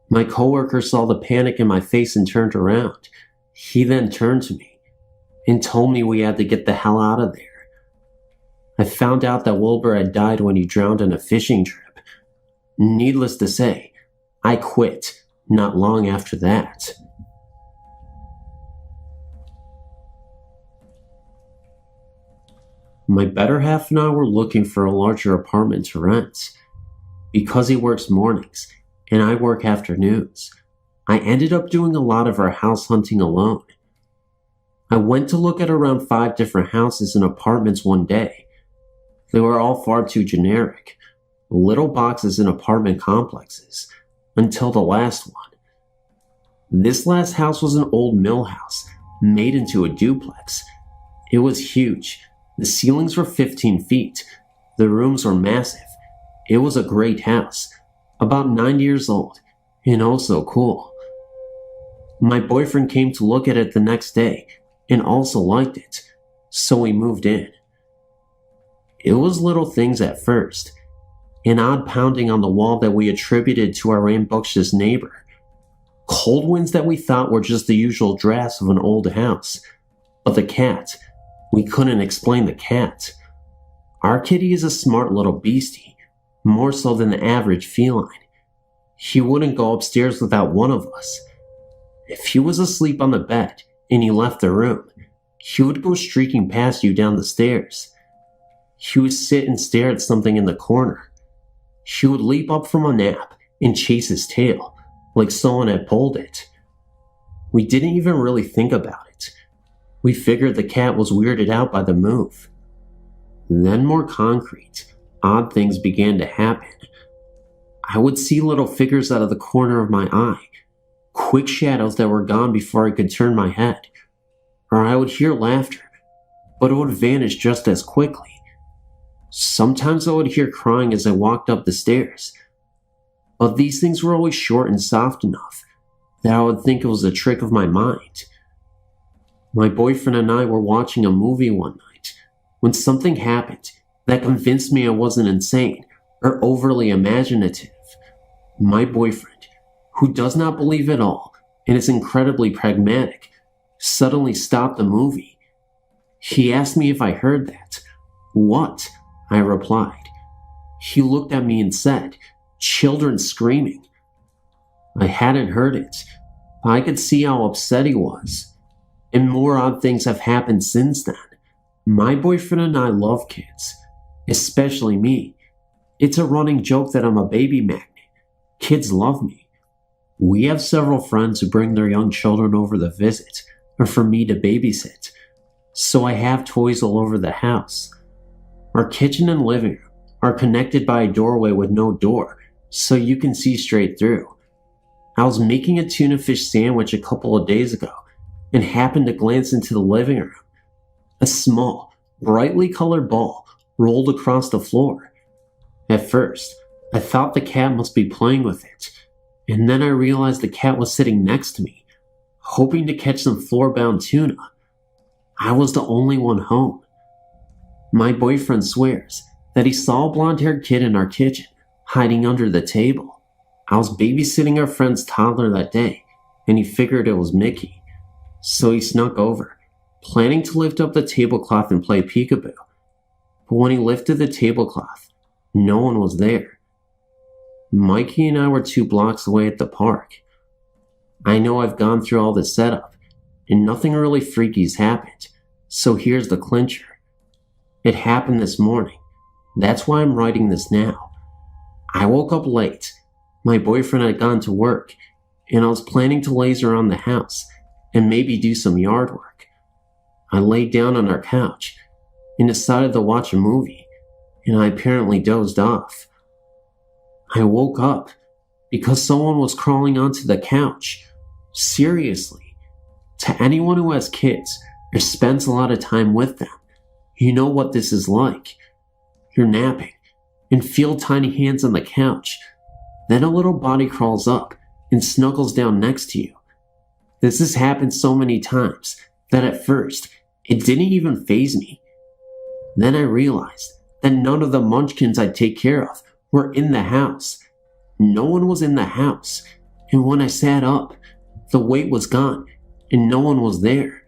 My coworker saw the panic in my face and turned around. He then turned to me and told me we had to get the hell out of there. I found out that Wilbur had died when he drowned on a fishing trip. Needless to say, I quit not long after that. My better half and I were looking for a larger apartment to rent. Because he works mornings and I work afternoons, I ended up doing a lot of our house hunting alone. I went to look at around 5 different houses and apartments one day. They were all far too generic, little boxes in apartment complexes, until the last one. This last house was an old mill house, made into a duplex. It was huge. The ceilings were 15 feet. The rooms were massive. It was a great house, about 9 years old, and oh so cool. My boyfriend came to look at it the next day and also liked it, so we moved in. It was little things at first, an odd pounding on the wall that we attributed to our rambunctious neighbor, cold winds that we thought were just the usual drafts of an old house, but the cat, we couldn't explain the cat. Our kitty is a smart little beastie, more so than the average feline. He wouldn't go upstairs without one of us. If he was asleep on the bed and he left the room, he would go streaking past you down the stairs. He would sit and stare at something in the corner. He would leap up from a nap and chase his tail, like someone had pulled it. We didn't even really think about it. We figured the cat was weirded out by the move. Then more concrete, odd things began to happen. I would see little figures out of the corner of my eye, quick shadows that were gone before I could turn my head. Or I would hear laughter, but it would vanish just as quickly. Sometimes I would hear crying as I walked up the stairs, but these things were always short and soft enough that I would think it was a trick of my mind. My boyfriend and I were watching a movie one night when something happened that convinced me I wasn't insane or overly imaginative. My boyfriend, who does not believe at all and is incredibly pragmatic, suddenly stopped the movie. He asked me if I heard that. "What?" I replied. He looked at me and said, "Children screaming." I hadn't heard it, but I could see how upset he was. And more odd things have happened since then. My boyfriend and I love kids, especially me. It's a running joke that I'm a baby magnet. Kids love me. We have several friends who bring their young children over to visit, or for me to babysit, so I have toys all over the house. Our kitchen and living room are connected by a doorway with no door, so you can see straight through. I was making a tuna fish sandwich a couple of days ago and happened to glance into the living room. A small, brightly colored ball rolled across the floor. At first, I thought the cat must be playing with it, and then I realized the cat was sitting next to me, hoping to catch some floor-bound tuna. I was the only one home. My boyfriend swears that he saw a blonde-haired kid in our kitchen, hiding under the table. I was babysitting our friend's toddler that day, and he figured it was Mickey. So he snuck over, planning to lift up the tablecloth and play peekaboo. But when he lifted the tablecloth, no one was there. Mikey and I were 2 blocks away at the park. I know I've gone through all this setup, and nothing really freaky's happened, so here's the clincher. It happened this morning. That's why I'm writing this now. I woke up late. My boyfriend had gone to work, and I was planning to laze around the house and maybe do some yard work. I laid down on our couch and decided to watch a movie, and I apparently dozed off. I woke up because someone was crawling onto the couch. Seriously. To anyone who has kids or spends a lot of time with them, you know what this is like. You're napping and feel tiny hands on the couch. Then a little body crawls up and snuggles down next to you. This has happened so many times that at first it didn't even faze me. Then I realized that none of the munchkins I'd take care of were in the house. No one was in the house, and when I sat up, the weight was gone and no one was there.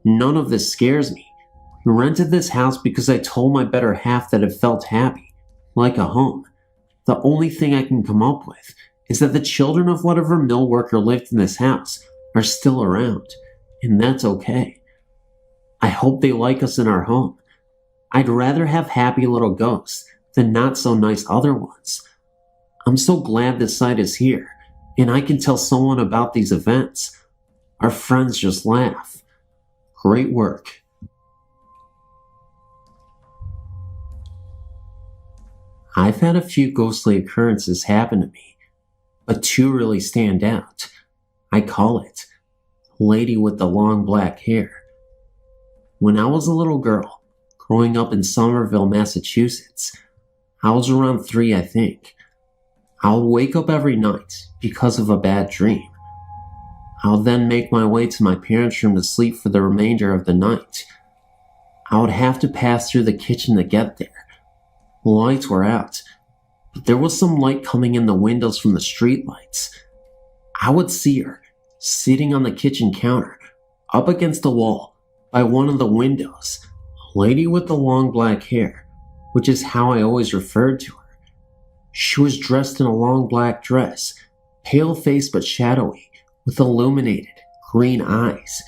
None of this scares me. I rented this house because I told my better half that it felt happy, like a home. The only thing I can come up with is that the children of whatever mill worker lived in this house are still around, and that's okay. I hope they like us in our home. I'd rather have happy little ghosts than not so nice other ones. I'm so glad this site is here, and I can tell someone about these events. Our friends just laugh. Great work. I've had a few ghostly occurrences happen to me, but 2 really stand out. I call it Lady with the Long Black Hair. When I was a little girl, growing up in Somerville, Massachusetts, I was around 3, I think. I would wake up every night because of a bad dream. I would then make my way to my parents' room to sleep for the remainder of the night. I would have to pass through the kitchen to get there. The lights were out, but there was some light coming in the windows from the street lights. I would see her sitting on the kitchen counter, up against the wall by one of the windows, a lady with the long black hair, which is how I always referred to her. She was dressed in a long black dress, pale-faced but shadowy, with illuminated green eyes.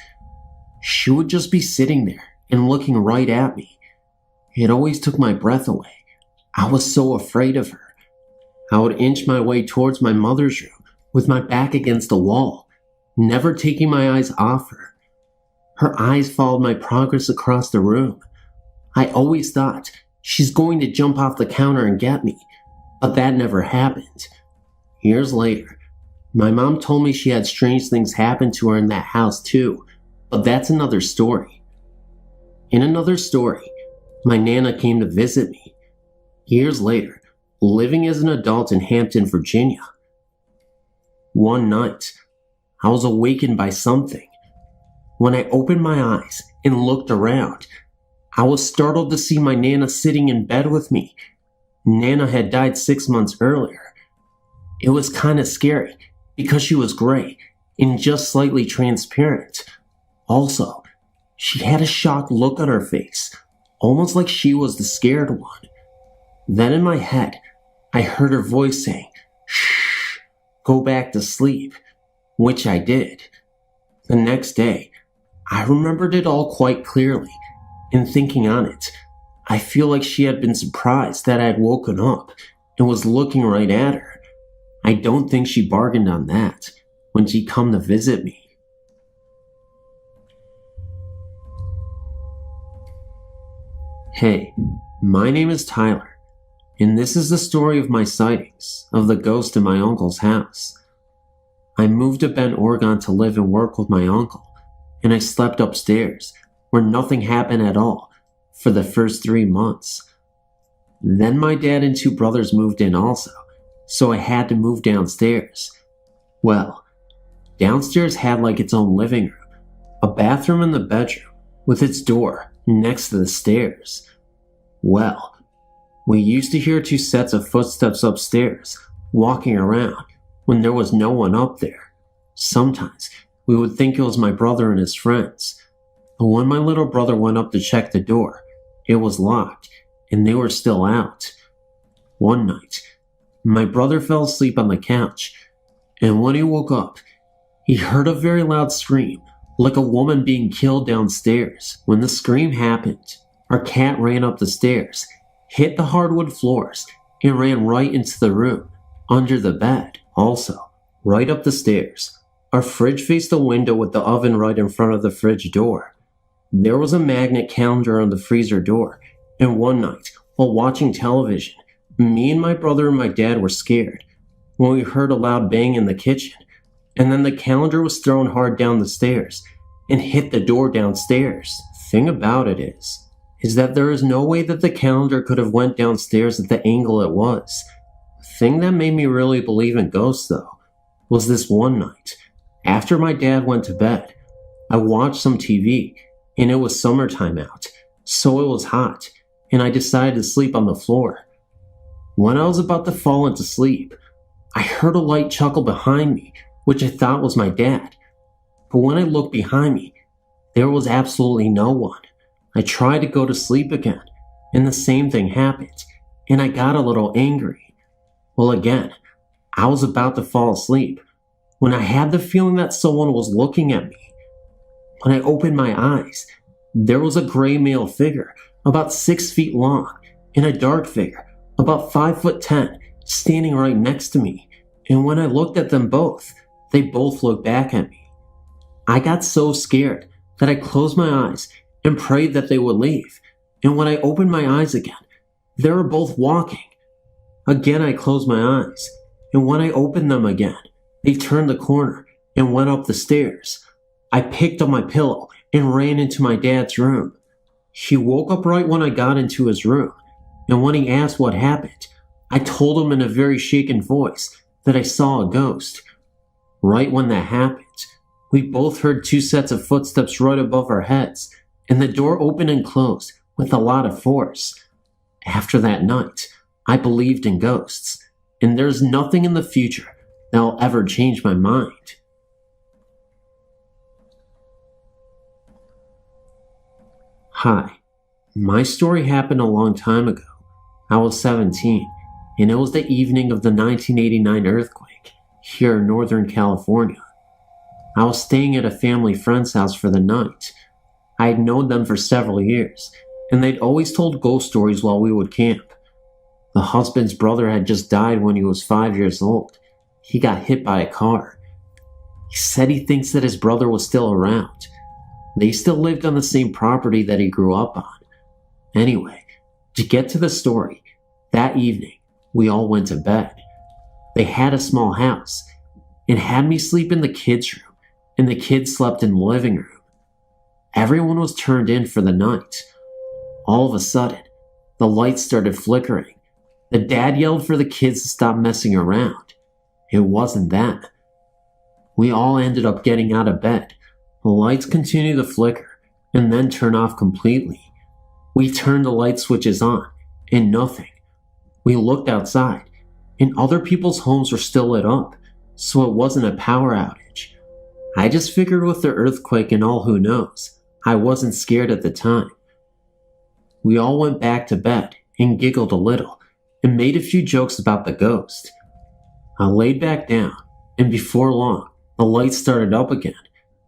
She would just be sitting there and looking right at me. It always took my breath away. I was so afraid of her. I would inch my way towards my mother's room with my back against the wall, never taking my eyes off her. Her eyes followed my progress across the room. I always thought, she's going to jump off the counter and get me, but that never happened. Years later, my mom told me she had strange things happen to her in that house too, but that's another story. In another story, my Nana came to visit me. Years later, living as an adult in Hampton, Virginia. One night, I was awakened by something. When I opened my eyes and looked around, I was startled to see my Nana sitting in bed with me. Nana had died 6 months earlier. It was kind of scary because she was gray and just slightly transparent. Also, she had a shocked look on her face, almost like she was the scared one. Then in my head, I heard her voice saying, "Shh, go back to sleep," which I did. The next day, I remembered it all quite clearly, and thinking on it, I feel like she had been surprised that I had woken up and was looking right at her. I don't think she bargained on that when she come to visit me. Hey, my name is Tyler, and this is the story of my sightings of the ghost in my uncle's house. I moved to Bend, Oregon to live and work with my uncle, and I slept upstairs where nothing happened at all for the first 3 months. Then my dad and 2 brothers moved in also, so I had to move downstairs. Well, downstairs had like its own living room, a bathroom in the bedroom with its door next to the stairs. Well, we used to hear 2 sets of footsteps upstairs walking around when there was no one up there. Sometimes we would think it was my brother and his friends, but when my little brother went up to check the door, it was locked and they were still out. One night, my brother fell asleep on the couch, and when he woke up, he heard a very loud scream, like a woman being killed downstairs. When the scream happened, our cat ran up the stairs, hit the hardwood floors, and ran right into the room, under the bed. Also, right up the stairs, our fridge faced the window with the oven right in front of the fridge door. There was a magnet calendar on the freezer door, and one night, while watching television, me and my brother and my dad were scared when we heard a loud bang in the kitchen, and then the calendar was thrown hard down the stairs and hit the door downstairs. Thing about it is that there is no way that the calendar could have went downstairs at the angle it was. The thing that made me really believe in ghosts, though, was this one night. After my dad went to bed, I watched some TV, and it was summertime out, so it was hot, and I decided to sleep on the floor. When I was about to fall into sleep, I heard a light chuckle behind me, which I thought was my dad. But when I looked behind me, there was absolutely no one. I tried to go to sleep again, and the same thing happened, and I got a little angry. Well, again, I was about to fall asleep when I had the feeling that someone was looking at me. When I opened my eyes, there was a gray male figure about 6 feet long and a dark figure about 5'10" standing right next to me. And when I looked at them both, they both looked back at me. I got so scared that I closed my eyes and prayed that they would leave. And when I opened my eyes again, they were both walking. Again, I closed my eyes, and when I opened them again, they turned the corner and went up the stairs. I picked up my pillow and ran into my dad's room. He woke up right when I got into his room, and when he asked what happened, I told him in a very shaken voice that I saw a ghost. Right when that happened, we both heard 2 sets of footsteps right above our heads, and the door opened and closed with a lot of force. After that night, I believed in ghosts, and there's nothing in the future that will ever change my mind. Hi, my story happened a long time ago. I was 17, and it was the evening of the 1989 earthquake here in Northern California. I was staying at a family friend's house for the night. I had known them for several years, and they'd always told ghost stories while we would camp. The husband's brother had just died when he was 5 years old. He got hit by a car. He said he thinks that his brother was still around. They still lived on the same property that he grew up on. Anyway, to get to the story, that evening, we all went to bed. They had a small house and had me sleep in the kids' room, and the kids slept in the living room. Everyone was turned in for the night. All of a sudden, the lights started flickering. The dad yelled for the kids to stop messing around. It wasn't them. We all ended up getting out of bed. The lights continued to flicker and then turn off completely. We turned the light switches on, and nothing. We looked outside, and other people's homes were still lit up, so it wasn't a power outage. I just figured with the earthquake and all who knows, I wasn't scared at the time. We all went back to bed and giggled a little and made a few jokes about the ghost. I laid back down, and before long, the lights started up again,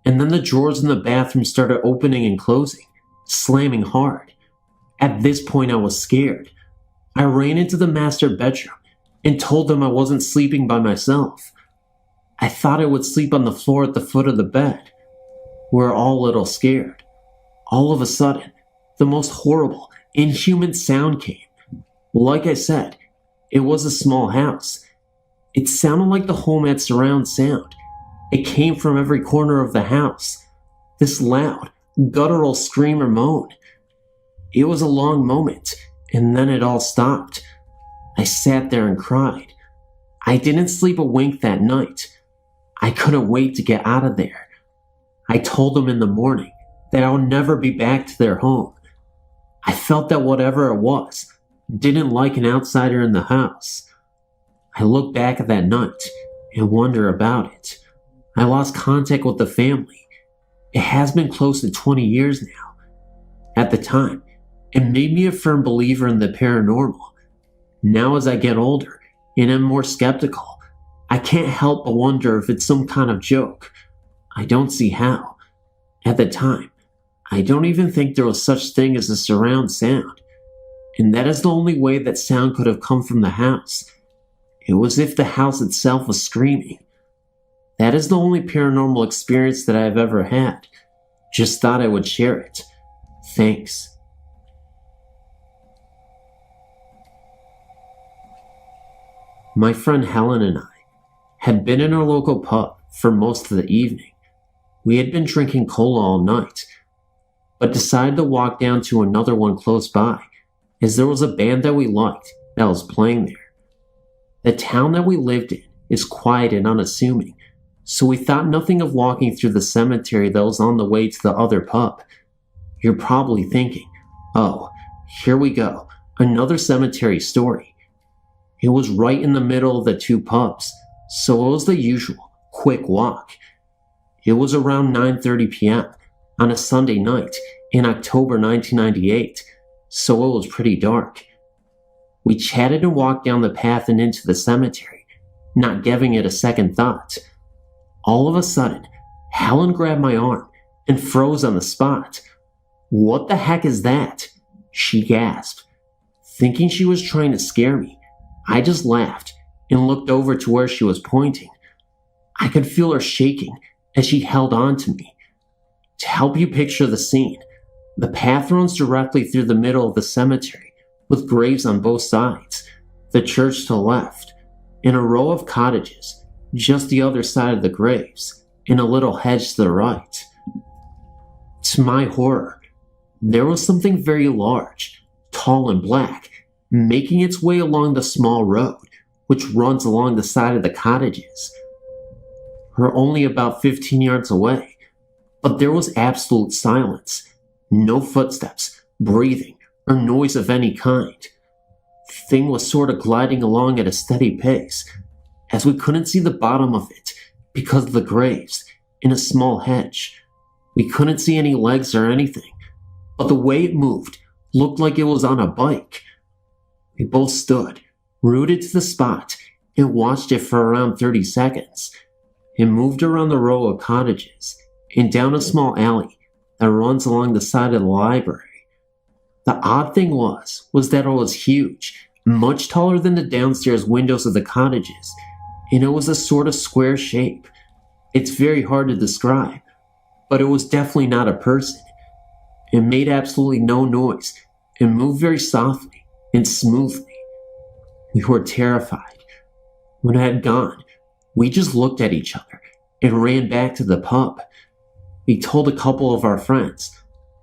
and then the drawers in the bathroom started opening and closing, slamming hard. At this point, I was scared. I ran into the master bedroom and told them I wasn't sleeping by myself. I thought I would sleep on the floor at the foot of the bed. We were all a little scared. All of a sudden, the most horrible, inhuman sound came. Like I said, it was a small house. It sounded like the home had surround sound. It came from every corner of the house. This loud, guttural scream or moan. It was a long moment, and then it all stopped. I sat there and cried. I didn't sleep a wink that night. I couldn't wait to get out of there. I told them in the morning that I would never be back to their home. I felt that whatever it was, didn't like an outsider in the house. I look back at that night and wonder about it. I lost contact with the family. It has been close to 20 years now. At the time, it made me a firm believer in the paranormal. Now as I get older and am more skeptical, I can't help but wonder if it's some kind of joke. I don't see how. At the time, I don't even think there was such thing as a surround sound. And that is the only way that sound could have come from the house. It was as if the house itself was screaming. That is the only paranormal experience that I have ever had. Just thought I would share it. Thanks. My friend Helen and I had been in our local pub for most of the evening. We had been drinking cola all night, but decided to walk down to another one close by, as there was a band that we liked that was playing there. The town that we lived in is quiet and unassuming, so we thought nothing of walking through the cemetery that was on the way to the other pub. You're probably thinking, oh, here we go, another cemetery story. It was right in the middle of the two pubs, so it was the usual quick walk. It was around 9:30 p.m. on a Sunday night in October 1998, so it was pretty dark. We chatted and walked down the path and into the cemetery, not giving it a second thought. All of a sudden, Helen grabbed my arm and froze on the spot. "What the heck is that?" she gasped. Thinking she was trying to scare me, I just laughed and looked over to where she was pointing. I could feel her shaking as she held on to me. To help you picture the scene, the path runs directly through the middle of the cemetery, with graves on both sides, the church to the left, and a row of cottages just the other side of the graves, and a little hedge to the right. To my horror, there was something very large, tall and black, making its way along the small road, which runs along the side of the cottages. We're only about 15 yards away, but there was absolute silence. No footsteps, breathing, or noise of any kind. The thing was sort of gliding along at a steady pace, as we couldn't see the bottom of it because of the graves in a small hedge. We couldn't see any legs or anything, but the way it moved looked like it was on a bike. We both stood, rooted to the spot, and watched it for around 30 seconds. and moved around the row of cottages and down a small alley that runs along the side of the library. The odd thing was that it was huge, much taller than the downstairs windows of the cottages, and it was a sort of square shape. It's very hard to describe, but it was definitely not a person. It made absolutely no noise and moved very softly and smoothly. We were terrified. When it had gone, we just looked at each other and ran back to the pub. We told a couple of our friends,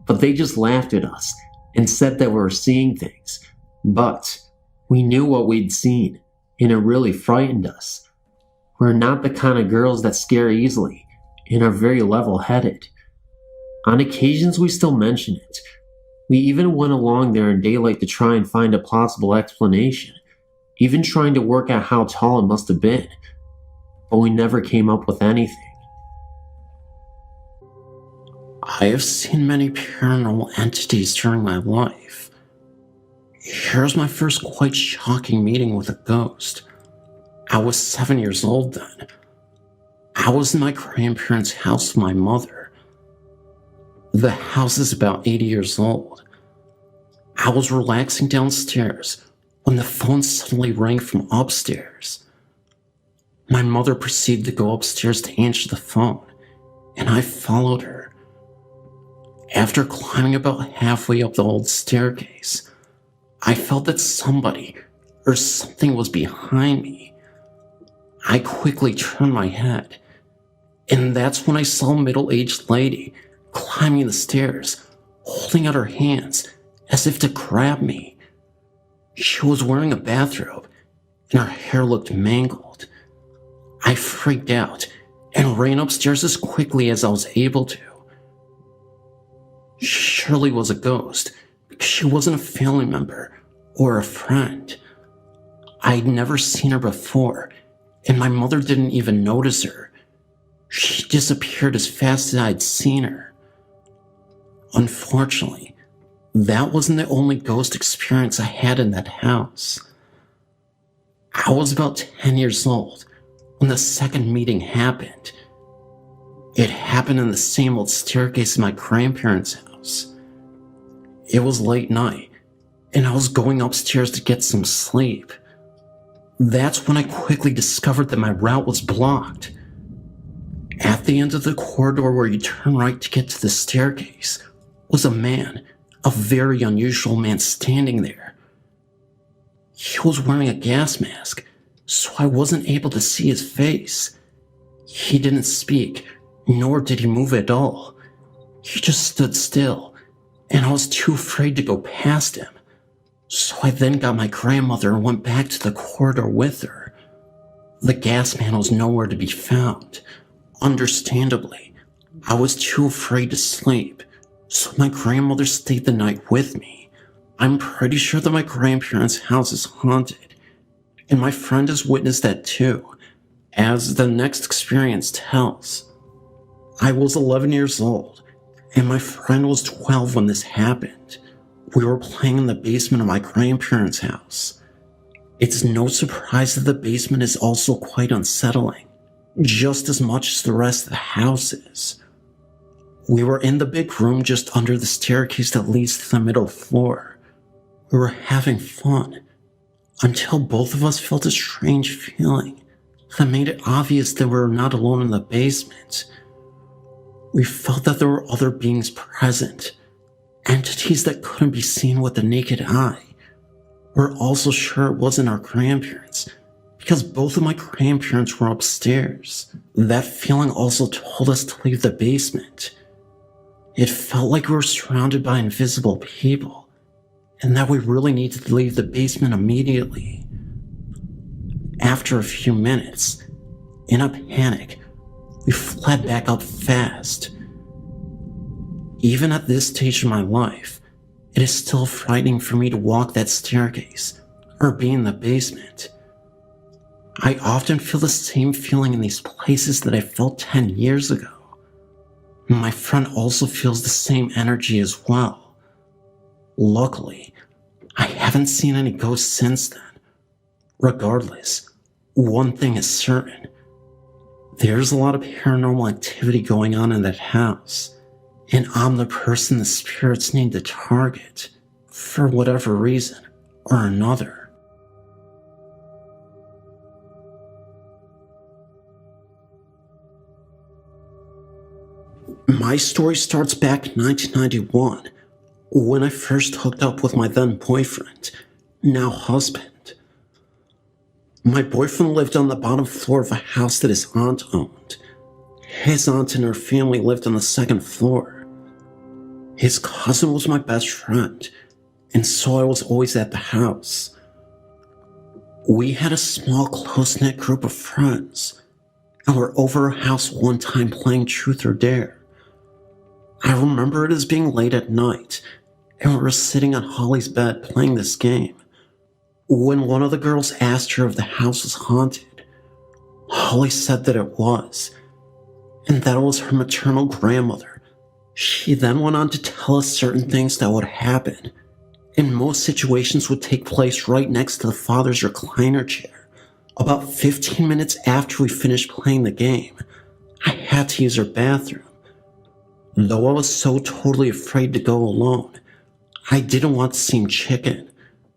but they just laughed at us and said that we were seeing things. But we knew what we'd seen, and it really frightened us. We're not the kind of girls that scare easily and are very level-headed. On occasions, we still mention it. We even went along there in daylight to try and find a plausible explanation, even trying to work out how tall it must have been, but we never came up with anything. I have seen many paranormal entities during my life. Here's my first quite shocking meeting with a ghost. I was 7 years old then. I was in my grandparents' house with my mother. The house is about 80 years old. I was relaxing downstairs when the phone suddenly rang from upstairs. My mother proceeded to go upstairs to answer the phone, and I followed her. After climbing about halfway up the old staircase, I felt that somebody or something was behind me. I quickly turned my head, and that's when I saw a middle-aged lady climbing the stairs, holding out her hands as if to grab me. She was wearing a bathrobe, and her hair looked mangled. I freaked out and ran upstairs as quickly as I was able to. She surely was a ghost, because she wasn't a family member or a friend. I'd never seen her before, and my mother didn't even notice her. She disappeared as fast as I'd seen her. Unfortunately, that wasn't the only ghost experience I had in that house. I was about 10 years old when the second meeting happened. It happened in the same old staircase in my grandparents' house. It was late night, and I was going upstairs to get some sleep. That's when I quickly discovered that my route was blocked. At the end of the corridor where you turn right to get to the staircase was a man, a very unusual man standing there. He was wearing a gas mask, so I wasn't able to see his face. He didn't speak, nor did he move at all. He just stood still, and I was too afraid to go past him. So I then got my grandmother and went back to the corridor with her. The gas man was nowhere to be found. Understandably, I was too afraid to sleep, so my grandmother stayed the night with me. I'm pretty sure that my grandparents' house is haunted, and my friend has witnessed that too, as the next experience tells. I was 11 years old, and my friend was 12 when this happened. We were playing in the basement of my grandparents' house. It's no surprise that the basement is also quite unsettling, just as much as the rest of the house is. We were in the big room just under the staircase that leads to the middle floor. We were having fun, until both of us felt a strange feeling that made it obvious that we were not alone in the basement. We felt that there were other beings present, entities that couldn't be seen with the naked eye. We're also sure it wasn't our grandparents, because both of my grandparents were upstairs. That feeling also told us to leave the basement. It felt like we were surrounded by invisible people, and that we really needed to leave the basement immediately. After a few minutes, in a panic, we fled back up fast. Even at this stage of my life, it is still frightening for me to walk that staircase or be in the basement. I often feel the same feeling in these places that I felt 10 years ago. My friend also feels the same energy as well. Luckily, I haven't seen any ghosts since then. Regardless, one thing is certain. There's a lot of paranormal activity going on in that house, and I'm the person the spirits need to target, for whatever reason or another. My story starts back in 1991, when I first hooked up with my then boyfriend, now husband. My boyfriend lived on the bottom floor of a house that his aunt owned. His aunt and her family lived on the second floor. His cousin was my best friend, and so I was always at the house. We had a small, close-knit group of friends, and were over our house one time playing Truth or Dare. I remember it as being late at night, and we were sitting on Holly's bed playing this game, when one of the girls asked her if the house was haunted. Holly said that it was, and that it was her maternal grandmother. She then went on to tell us certain things that would happen, and most situations would take place right next to the father's recliner chair. About 15 minutes after we finished playing the game, I had to use her bathroom. Though I was so totally afraid to go alone, I didn't want to seem chicken,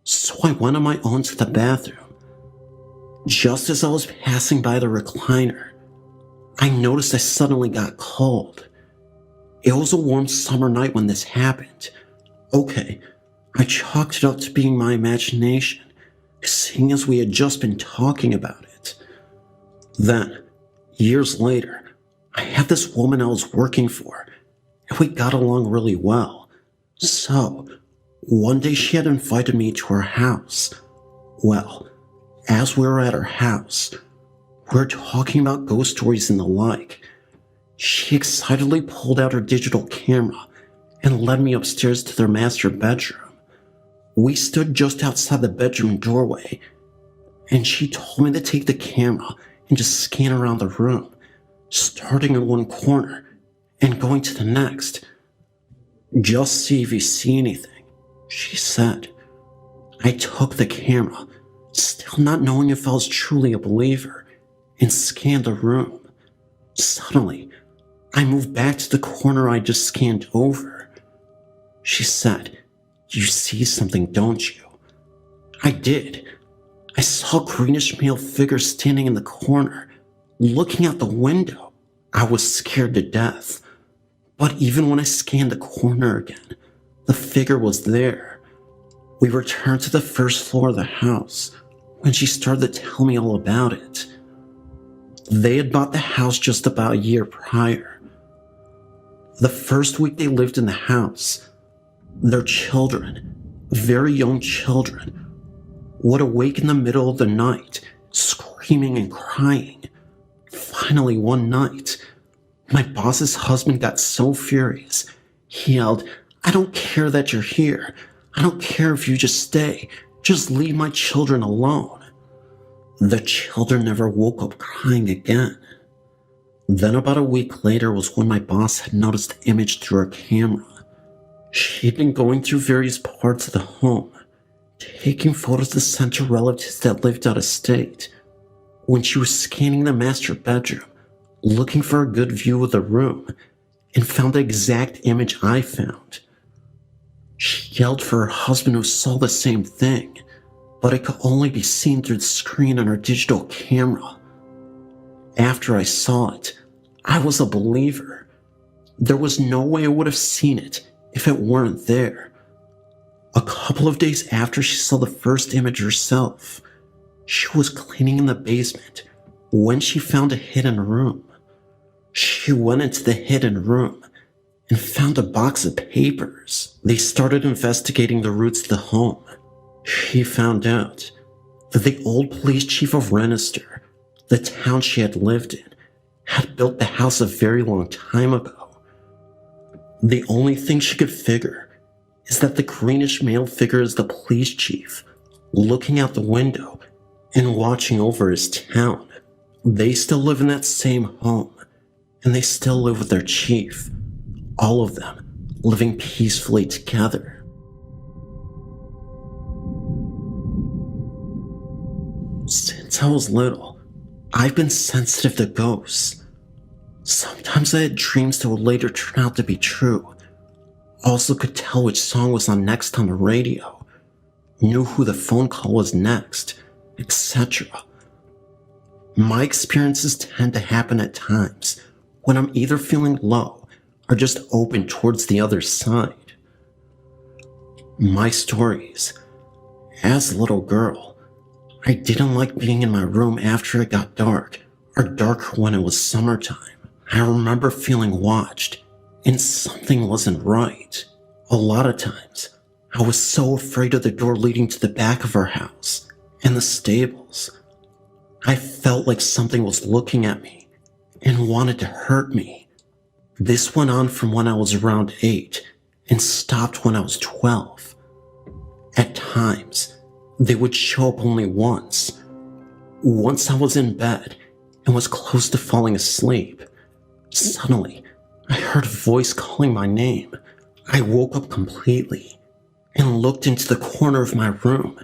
so I went on my own to the bathroom. Just as I was passing by the recliner, I noticed I suddenly got cold. It was a warm summer night when this happened. Okay, I chalked it up to being my imagination, seeing as we had just been talking about it. Then, years later, I had this woman I was working for, and we got along really well. So, one day she had invited me to her house. Well, as we were at her house, we were talking about ghost stories and the like. She excitedly pulled out her digital camera and led me upstairs to their master bedroom. We stood just outside the bedroom doorway, and she told me to take the camera and just scan around the room, starting in one corner and going to the next. Just see if you see anything, she said. I took the camera, still not knowing if I was truly a believer, and scanned the room. Suddenly, I moved back to the corner I just scanned over. She said, "You see something, don't you?" I did. I saw a greenish male figure standing in the corner, looking out the window. I was scared to death. But even when I scanned the corner again, the figure was there. We returned to the first floor of the house when she started to tell me all about it. They had bought the house just about a year prior. The first week they lived in the house, their children, very young children, would awake in the middle of the night, screaming and crying. Finally, one night, my boss's husband got so furious, he yelled, "I don't care that you're here. I don't care if you just stay. Just leave my children alone." The children never woke up crying again. Then about a week later was when my boss had noticed the image through her camera. She'd been going through various parts of the home, taking photos to send to relatives that lived out of state. When she was scanning the master bedroom, looking for a good view of the room, and found the exact image I found. She yelled for her husband, who saw the same thing, but it could only be seen through the screen on her digital camera. After I saw it, I was a believer. There was no way I would have seen it if it weren't there. A couple of days after she saw the first image herself, she was cleaning in the basement when she found a hidden room. She went into the hidden room and found a box of papers. They started investigating the roots of the home. She found out that the old police chief of Renister, the town she had lived in, had built the house a very long time ago. The only thing she could figure is that the greenish male figure is the police chief, looking out the window and watching over his town. They still live in that same home, and they still live with their chief, all of them living peacefully together. Since I was little, I've been sensitive to ghosts. Sometimes I had dreams that would later turn out to be true. Also could tell which song was on next on the radio, knew who the phone call was next, etc. My experiences tend to happen at times when I'm either feeling low or just open towards the other side. My stories. As a little girl, I didn't like being in my room after it got dark, or darker when it was summertime. I remember feeling watched, and something wasn't right. A lot of times, I was so afraid of the door leading to the back of our house and the stables. I felt like something was looking at me and wanted to hurt me. This went on from when I was around 8 and stopped when I was 12. At times, they would show up only once. Once I was in bed and was close to falling asleep. Suddenly, I heard a voice calling my name. I woke up completely and looked into the corner of my room,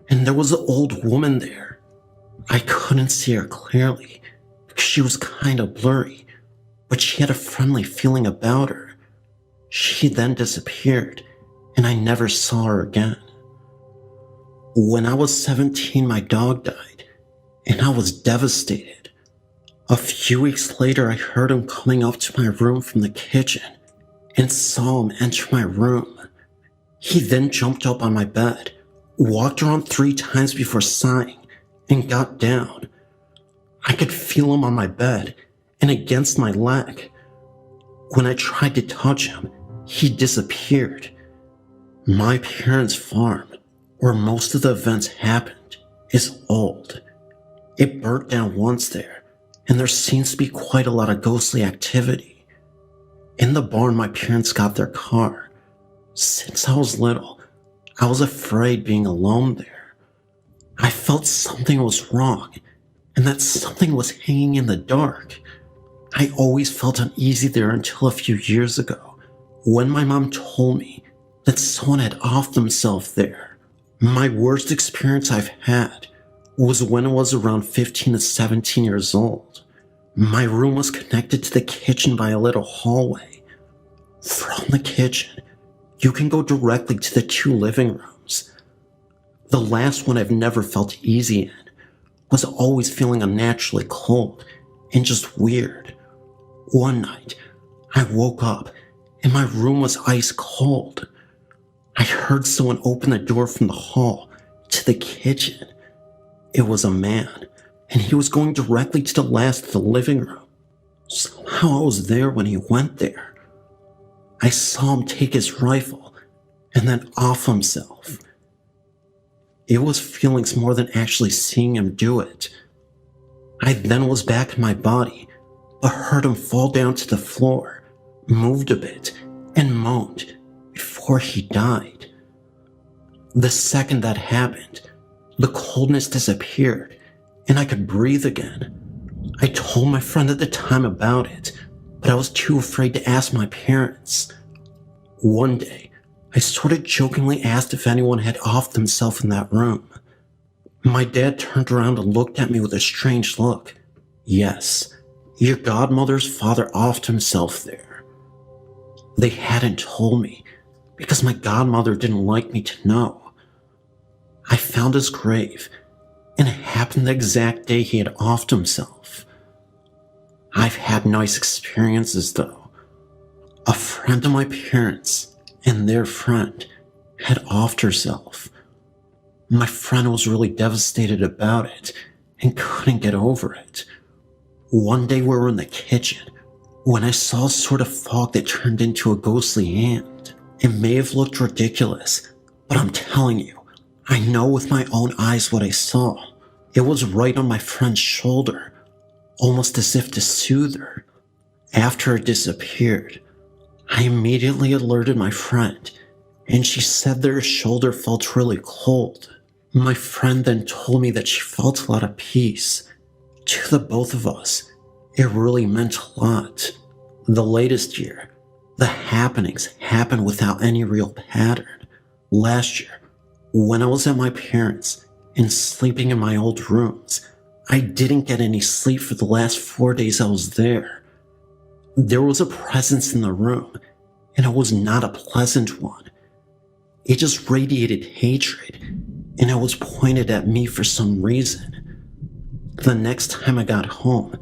and there was an old woman there. I couldn't see her clearly because she was kind of blurry, but she had a friendly feeling about her. She then disappeared, and I never saw her again. When I was 17, my dog died, and I was devastated. A few weeks later, I heard him coming up to my room from the kitchen and saw him enter my room. He then jumped up on my bed, walked around 3 times before sighing, and got down. I could feel him on my bed and against my leg. When I tried to touch him, he disappeared. My parents' farm, where most of the events happened, is old. It burnt down once there, and there seems to be quite a lot of ghostly activity. In the barn, my parents got their car. Since I was little, I was afraid being alone there. I felt something was wrong, and that something was hanging in the dark. I always felt uneasy there until a few years ago, when my mom told me that someone had offed themselves there. My worst experience I've had was when I was around 15 to 17 years old. My room was connected to the kitchen by a little hallway. From the kitchen, you can go directly to the 2 living rooms. The last one I've never felt easy in was always feeling unnaturally cold and just weird. One night, I woke up and my room was ice cold. I heard someone open the door from the hall to the kitchen. It was a man, and he was going directly to the last of the living room. Somehow I was there when he went there. I saw him take his rifle and then off himself. It was feelings more than actually seeing him do it. I then was back in my body, but heard him fall down to the floor, moved a bit, and moaned before he died. The second that happened, the coldness disappeared, and I could breathe again. I told my friend at the time about it, but I was too afraid to ask my parents. One day, I sort of jokingly asked if anyone had offed themselves in that room. My dad turned around and looked at me with a strange look. Yes, your godmother's father offed himself there. They hadn't told me, because my godmother didn't like me to know. I found his grave, and it happened the exact day he had offed himself. I've had nice experiences though. A friend of my parents and their friend had offed herself. My friend was really devastated about it and couldn't get over it. One day we were in the kitchen when I saw a sort of fog that turned into a ghostly hand. It may have looked ridiculous, but I'm telling you, I know with my own eyes what I saw. It was right on my friend's shoulder, almost as if to soothe her. After it disappeared, I immediately alerted my friend, and she said that her shoulder felt really cold. My friend then told me that she felt a lot of peace. To the both of us, it really meant a lot. The latest year, the happenings happened without any real pattern. Last year, when I was at my parents' and sleeping in my old rooms, I didn't get any sleep for the last 4 days I was there. There was a presence in the room, and it was not a pleasant one. It just radiated hatred, and it was pointed at me for some reason. The next time I got home,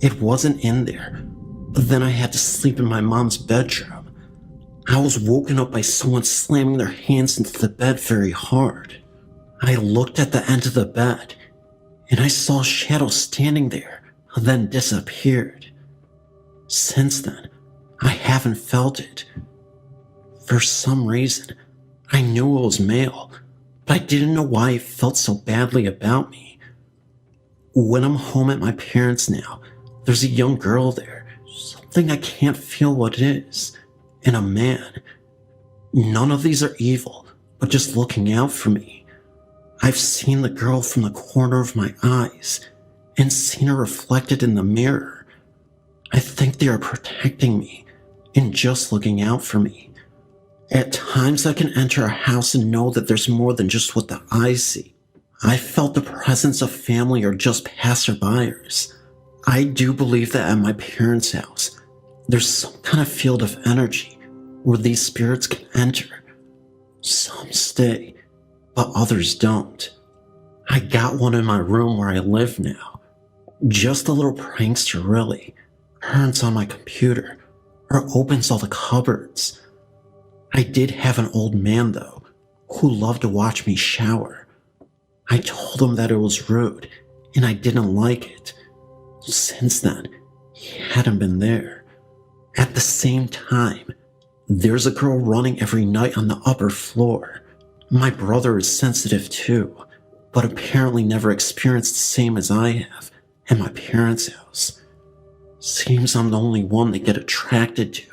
it wasn't in there, but then I had to sleep in my mom's bedroom. I was woken up by someone slamming their hands into the bed very hard. I looked at the end of the bed, and I saw a shadow standing there, then disappeared. Since then, I haven't felt it. For some reason, I knew it was male, but I didn't know why it felt so badly about me. When I'm home at my parents' now, there's a young girl there, something I can't feel what it is, and a man. None of these are evil, but just looking out for me. I've seen the girl from the corner of my eyes, and seen her reflected in the mirror. I think they are protecting me, and just looking out for me. At times I can enter a house and know that there's more than just what the eyes see. I felt the presence of family or just passerbyers. I do believe that at my parents' house, there's some kind of field of energy where these spirits can enter. Some stay, but others don't. I got one in my room where I live now. Just a little prankster, really. Turns on my computer, or opens all the cupboards. I did have an old man, though, who loved to watch me shower. I told him that it was rude, and I didn't like it. Since then, he hadn't been there. At the same time, there's a girl running every night on the upper floor. My brother is sensitive too, but apparently never experienced the same as I have at my parents' house. Seems I'm the only one they get attracted to.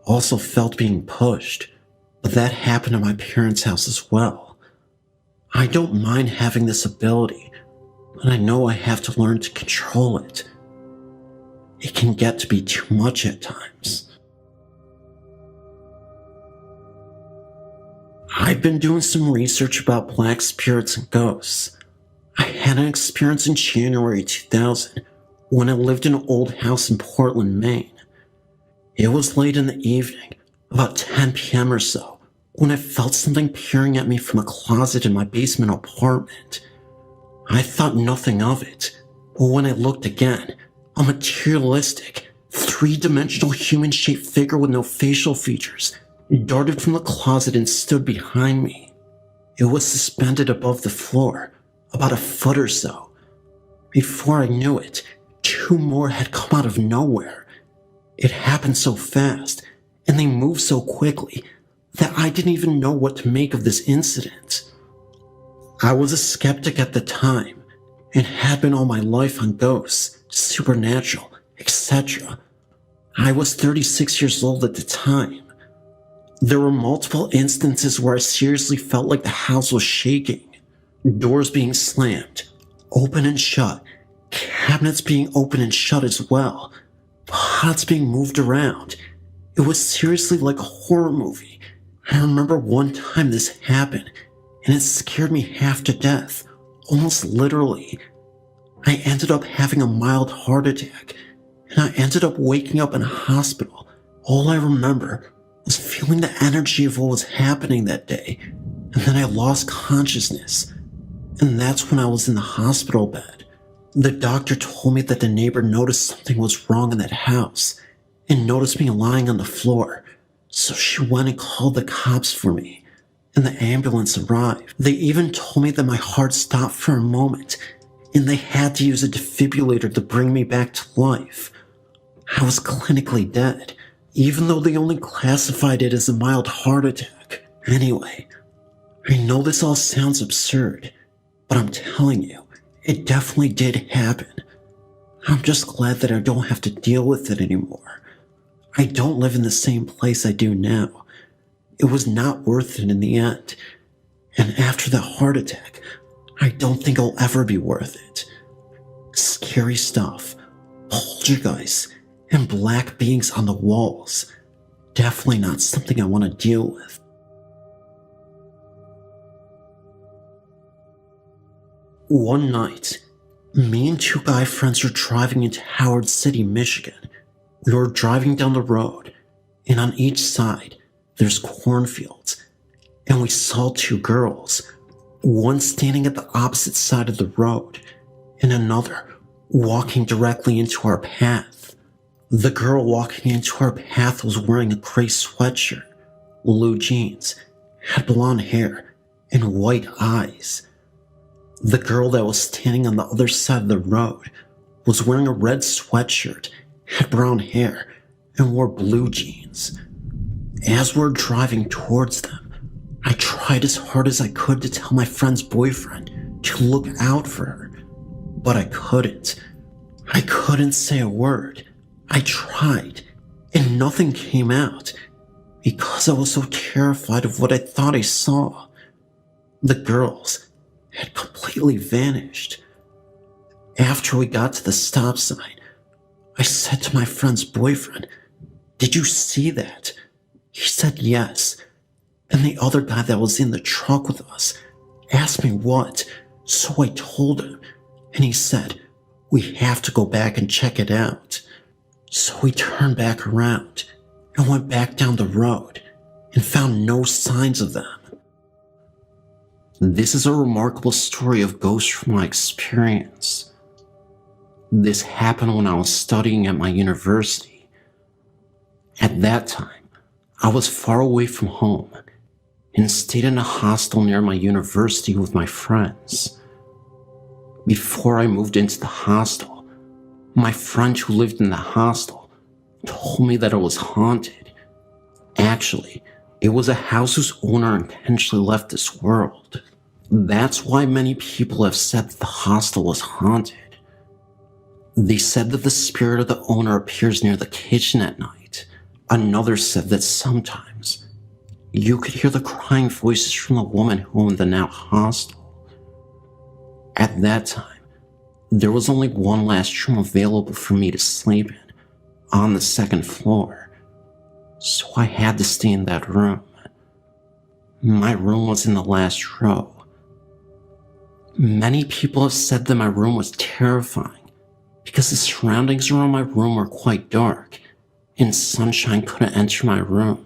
Also felt being pushed, but that happened at my parents' house as well. I don't mind having this ability, but I know I have to learn to control it. It can get to be too much at times. I've been doing some research about black spirits and ghosts. I had an experience in January 2000 when I lived in an old house in Portland, Maine. It was late in the evening, about 10 p.m. or so, when I felt something peering at me from a closet in my basement apartment. I thought nothing of it, but when I looked again, a materialistic, three-dimensional human-shaped figure with no facial features darted from the closet and stood behind me. It was suspended above the floor, about a foot or so. Before I knew it, two more had come out of nowhere. It happened so fast, and they moved so quickly, that I didn't even know what to make of this incident. I was a skeptic at the time, and had been all my life on ghosts, supernatural, etc. I was 36 years old at the time. There were multiple instances where I seriously felt like the house was shaking. Doors being slammed, open and shut, cabinets being open and shut as well, pots being moved around. It was seriously like a horror movie. I remember one time this happened, and it scared me half to death, almost literally. I ended up having a mild heart attack, and I ended up waking up in a hospital. All I remember was feeling the energy of what was happening that day, and then I lost consciousness. And that's when I was in the hospital bed. The doctor told me that the neighbor noticed something was wrong in that house, and noticed me lying on the floor. So she went and called the cops for me, and the ambulance arrived. They even told me that my heart stopped for a moment, and they had to use a defibrillator to bring me back to life. I was clinically dead, even though they only classified it as a mild heart attack. Anyway, I know this all sounds absurd, but I'm telling you, it definitely did happen. I'm just glad that I don't have to deal with it anymore. I don't live in the same place I do now. It was not worth it in the end. And after that heart attack, I don't think I'll ever be worth it. Scary stuff, poltergeists, and black beings on the walls. Definitely not something I want to deal with. One night, Me and two guy friends were driving into Howard City, Michigan. We were driving down the road, and on each side, there's cornfields, and we saw two girls, one standing at the opposite side of the road, and another walking directly into our path. The girl walking into our path was wearing a gray sweatshirt, blue jeans, had blonde hair, and white eyes. The girl that was standing on the other side of the road was wearing a red sweatshirt, had brown hair, and wore blue jeans. As we're driving towards them, I tried as hard as I could to tell my friend's boyfriend to look out for her, but I couldn't. I couldn't say a word. I tried, and nothing came out, because I was so terrified of what I thought I saw. The girls had completely vanished. After we got to the stop sign, I said to my friend's boyfriend, "Did you see that?" He said yes, and the other guy that was in the truck with us asked me what, so I told him, and he said, "We have to go back and check it out." So we turned back around and went back down the road and found no signs of them. This is a remarkable story of ghosts from my experience. This happened when I was studying at my university. At that time, I was far away from home and stayed in a hostel near my university with my friends. Before I moved into the hostel, my friend who lived in the hostel told me that it was haunted. Actually, it was a house whose owner intentionally left this world. That's why many people have said that the hostel was haunted. They said that the spirit of the owner appears near the kitchen at night. Another said that sometimes you could hear the crying voices from the woman who owned the now hostel. At that time, there was only one last room available for me to sleep in, on the second floor, so I had to stay in that room. My room was in the last row. Many people have said that my room was terrifying because the surroundings around my room were quite dark and sunshine couldn't enter my room.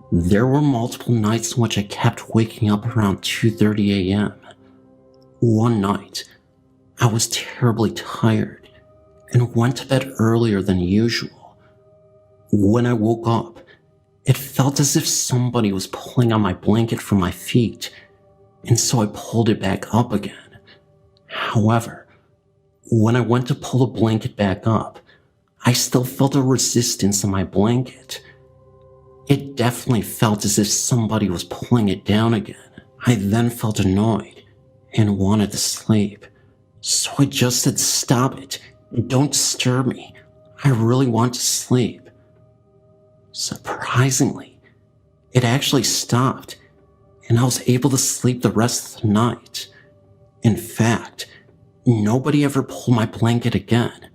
There were multiple nights in which I kept waking up around 2:30 a.m. One night, I was terribly tired and went to bed earlier than usual. When I woke up, it felt as if somebody was pulling on my blanket from my feet, and so I pulled it back up again. However, when I went to pull the blanket back up, I still felt a resistance on my blanket. It definitely felt as if somebody was pulling it down again. I then felt annoyed and wanted to sleep, so I just said, "Stop it, don't disturb me, I really want to sleep." Surprisingly, it actually stopped, and I was able to sleep the rest of the night. In fact, nobody ever pulled my blanket again.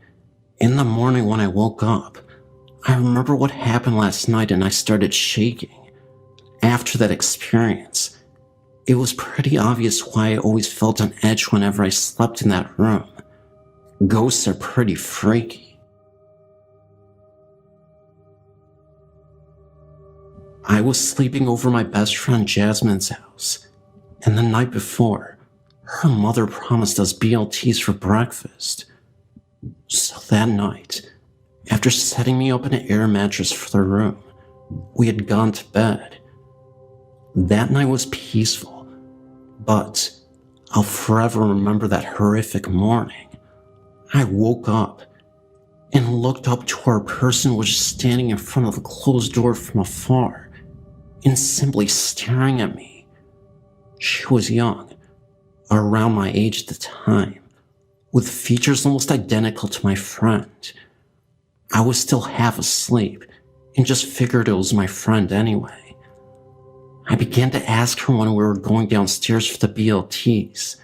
In the morning when I woke up, I remember what happened last night and I started shaking. After that experience, it was pretty obvious why I always felt on edge whenever I slept in that room. Ghosts are pretty freaky. I was sleeping over my best friend Jasmine's house, and the night before, her mother promised us BLTs for breakfast. So that night, after setting me up in an air mattress for the room, we had gone to bed. That night was peaceful, but I'll forever remember that horrific morning. I woke up and looked up to where a person was just standing in front of the closed door from afar and simply staring at me. She was young, around my age at the time, with features almost identical to my friend. I was still half asleep and just figured it was my friend anyway. I began to ask her when we were going downstairs for the BLTs,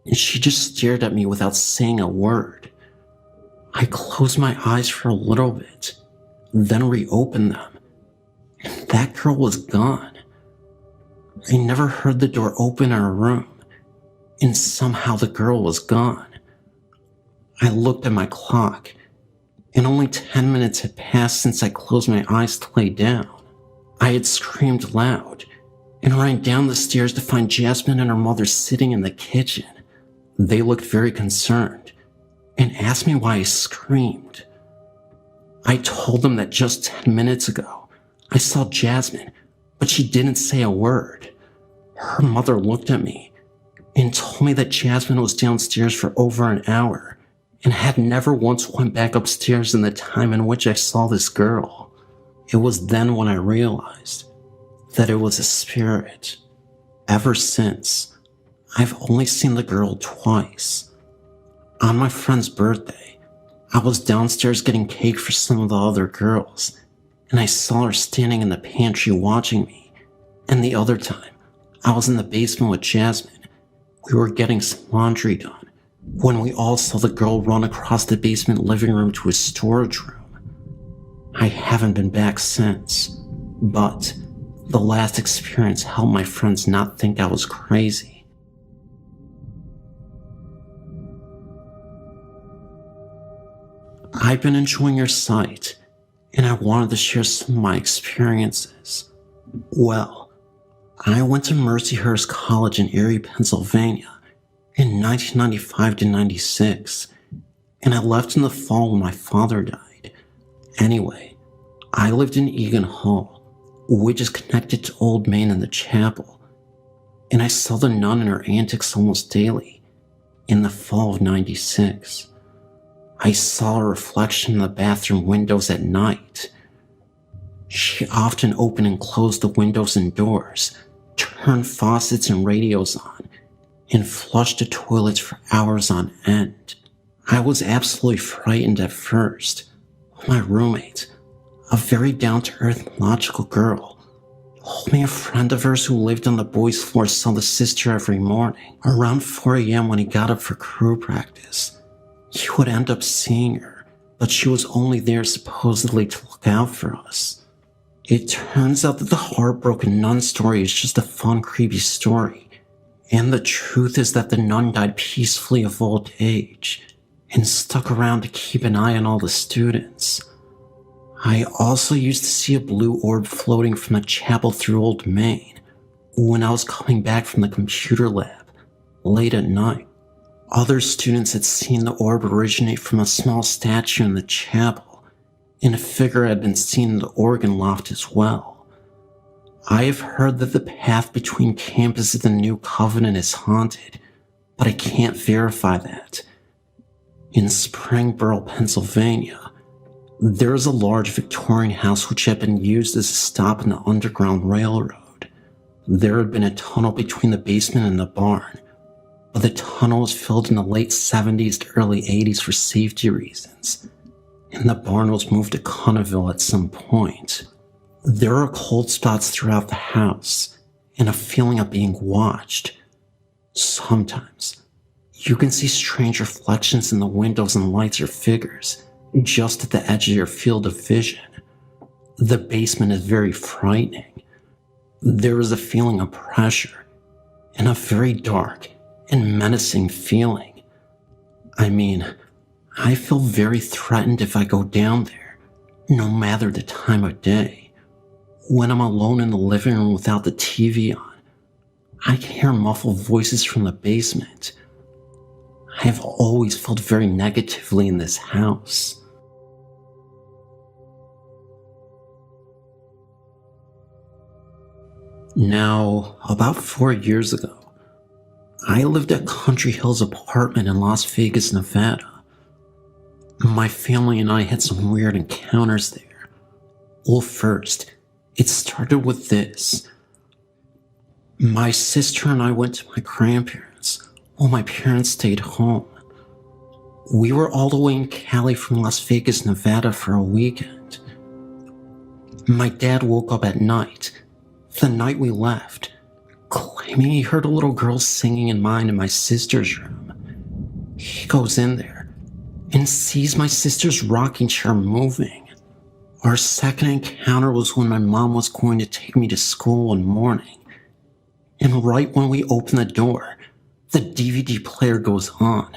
and she just stared at me without saying a word. I closed my eyes for a little bit, then reopened them, and that girl was gone. I never heard the door open in her room, and somehow the girl was gone. I looked at my clock, and only 10 minutes had passed since I closed my eyes to lay down. I had screamed loud and ran down the stairs to find Jasmine and her mother sitting in the kitchen. They looked very concerned and asked me why I screamed. I told them that just 10 minutes ago I saw Jasmine, but she didn't say a word. Her mother looked at me and told me that Jasmine was downstairs for over an hour and had never once went back upstairs in the time in which I saw this girl. It was then when I realized that it was a spirit. Ever since, I've only seen the girl twice. On my friend's birthday, I was downstairs getting cake for some of the other girls, and I saw her standing in the pantry watching me. And the other time, I was in the basement with Jasmine. We were getting some laundry done when we all saw the girl run across the basement living room to a storage room. I haven't been back since, but the last experience helped my friends not think I was crazy. I've been enjoying your site, and I wanted to share some of my experiences. Well, I went to Mercyhurst College in Erie, Pennsylvania in 1995 to 96, and I left in the fall when my father died. Anyway, I lived in Egan Hall, which is connected to Old Main and the chapel, and I saw the nun and her antics almost daily. In the fall of 96, I saw a reflection in the bathroom windows at night. She often opened and closed the windows and doors, turned faucets and radios on, and flushed the toilets for hours on end. I was absolutely frightened at first. My roommate, a very down-to-earth, logical girl, told me a friend of hers who lived on the boys' floor saw the sister every morning, around 4 a.m. when he got up for crew practice. He would end up seeing her, but she was only there supposedly to look out for us. It turns out that the heartbroken nun story is just a fun, creepy story, and the truth is that the nun died peacefully of old age and stuck around to keep an eye on all the students. I also used to see a blue orb floating from the chapel through Old Main when I was coming back from the computer lab late at night. Other students had seen the orb originate from a small statue in the chapel, and a figure had been seen in the organ loft as well. I have heard that the path between campuses and New Covenant is haunted, but I can't verify that. In Springboro, Pennsylvania, there is a large Victorian house which had been used as a stop in the Underground Railroad. There had been a tunnel between the basement and the barn, but the tunnel was filled in the late 70s to early 80s for safety reasons, and the barn was moved to Conneville at some point. There are cold spots throughout the house, and a feeling of being watched. Sometimes, you can see strange reflections in the windows and lights or figures, just at the edge of your field of vision. The basement is very frightening. There is a feeling of pressure, and a very dark and menacing feeling. I mean, I feel very threatened if I go down there, no matter the time of day. When I'm alone in the living room without the TV on, I can hear muffled voices from the basement. I have always felt very negatively in this house. Now, about 4 years ago, I lived at Country Hills apartment in Las Vegas, Nevada. My family and I had some weird encounters there. Well, first, it started with this. My sister and I went to my grandparents while my parents stayed home. We were all the way in Cali from Las Vegas, Nevada for a weekend. My dad woke up at night, the night we left, claiming he heard a little girl singing in mine and my sister's room. He goes in there and sees my sister's rocking chair moving. Our second encounter was when my mom was going to take me to school one morning, and right when we open the door, the DVD player goes on,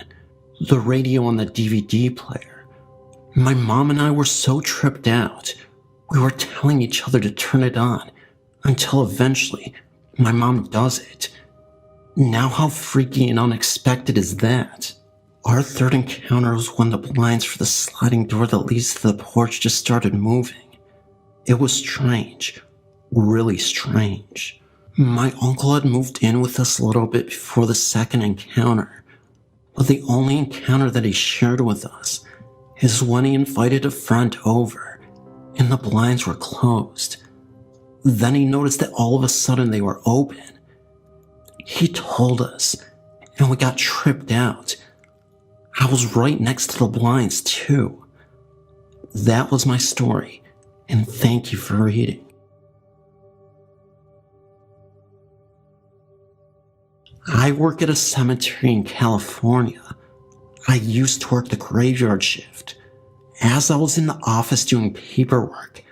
the radio on the DVD player. My mom and I were so tripped out, we were telling each other to turn it on, until eventually my mom does it. Now how freaky and unexpected is that? Our third encounter was when the blinds for the sliding door that leads to the porch just started moving. It was strange, really strange. My uncle had moved in with us a little bit before the second encounter, but the only encounter that he shared with us is when he invited a friend over and the blinds were closed. Then he noticed that all of a sudden they were open. He told us, and we got tripped out. I was right next to the blinds too. That was my story, and thank you for reading. I work at a cemetery in California. I used to work the graveyard shift. As I was in the office doing paperwork,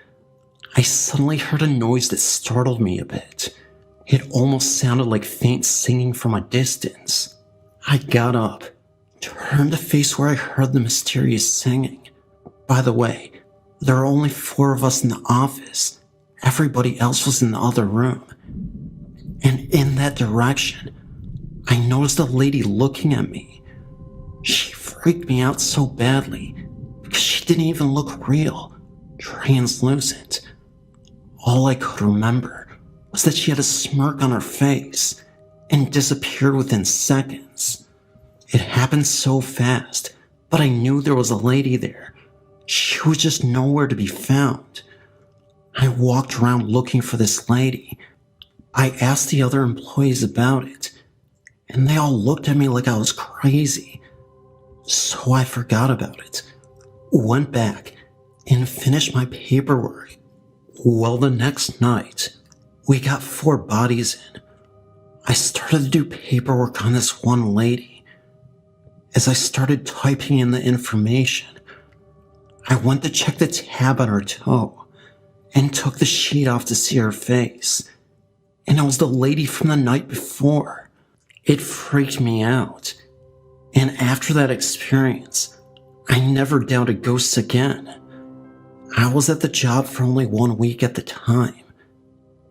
I suddenly heard a noise that startled me a bit. It almost sounded like faint singing from a distance. I got up, turned to face where I heard the mysterious singing. By the way, there are only 4 of us in the office. Everybody else was in the other room. And in that direction, I noticed a lady looking at me. She freaked me out so badly because she didn't even look real, translucent. All I could remember was that she had a smirk on her face and disappeared within seconds. It happened so fast, but I knew there was a lady there. She was just nowhere to be found. I walked around looking for this lady. I asked the other employees about it, and they all looked at me like I was crazy. So I forgot about it, went back, and finished my paperwork. Well, the next night, we got 4 bodies in. I started to do paperwork on this one lady. As I started typing in the information, I went to check the tab on her toe and took the sheet off to see her face. And it was the lady from the night before. It freaked me out. And after that experience, I never doubted ghosts again. I was at the job for only 1 week at the time.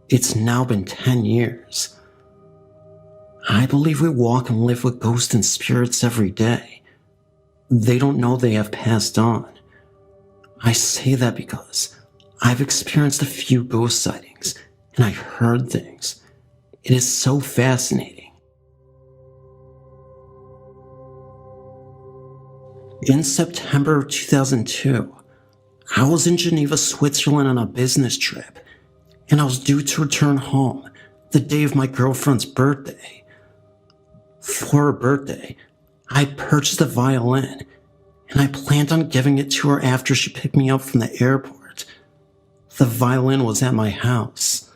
It's now been 10 years. I believe we walk and live with ghosts and spirits every day. They don't know they have passed on. I say that because I've experienced a few ghost sightings and I heard things. It is so fascinating. In September of 2002, I was in Geneva, Switzerland on a business trip, and I was due to return home the day of my girlfriend's birthday. For her birthday, I purchased a violin, and I planned on giving it to her after she picked me up from the airport. The violin was at my house.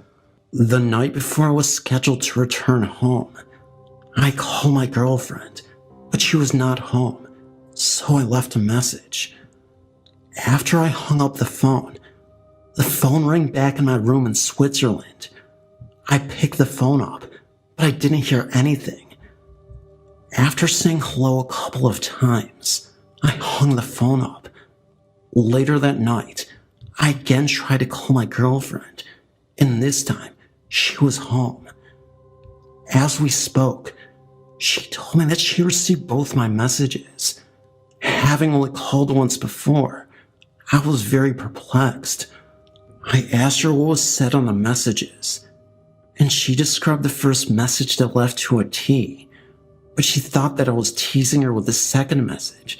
The night before I was scheduled to return home, I called my girlfriend, but she was not home. So I left a message. After I hung up the phone rang back in my room in Switzerland. I picked the phone up, but I didn't hear anything. After saying hello a couple of times, I hung the phone up. Later that night, I again tried to call my girlfriend, and this time, she was home. As we spoke, she told me that she received both my messages. Having only called once before, I was very perplexed. I asked her what was said on the messages, and she described the first message that left to a T, but she thought that I was teasing her with the second message,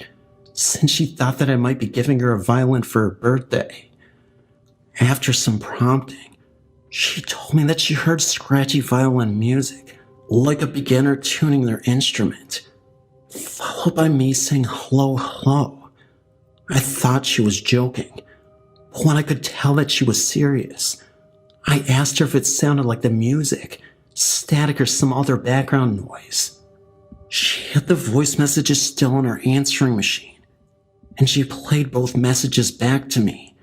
since she thought that I might be giving her a violin for her birthday. After some prompting, she told me that she heard scratchy violin music, like a beginner tuning their instrument, followed by me saying hello, hello. I thought she was joking, but when I could tell that she was serious, I asked her if it sounded like the music, static, or some other background noise. She had the voice messages still on her answering machine, and she played both messages back to me.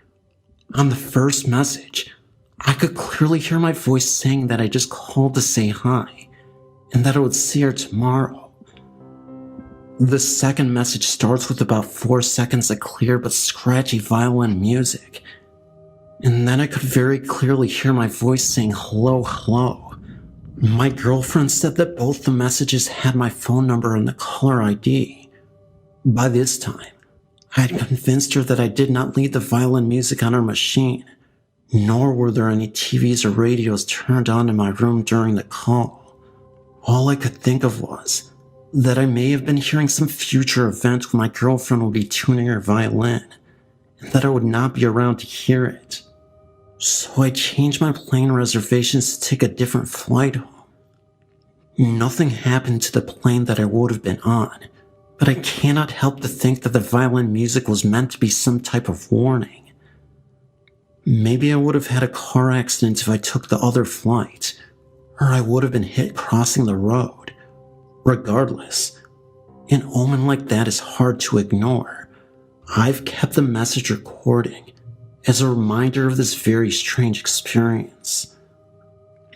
On the first message, I could clearly hear my voice saying that I just called to say hi, and that I would see her tomorrow. The second message starts with about 4 seconds of clear but scratchy violin music. And then I could very clearly hear my voice saying hello, hello. My girlfriend said that both the messages had my phone number and the caller ID. By this time, I had convinced her that I did not leave the violin music on her machine, nor were there any TVs or radios turned on in my room during the call. All I could think of was that I may have been hearing some future event when my girlfriend would be tuning her violin, and that I would not be around to hear it. So I changed my plane reservations to take a different flight home. Nothing happened to the plane that I would have been on, but I cannot help to think that the violin music was meant to be some type of warning. Maybe I would have had a car accident if I took the other flight, or I would have been hit crossing the road. Regardless, an omen like that is hard to ignore. I've kept the message recording as a reminder of this very strange experience.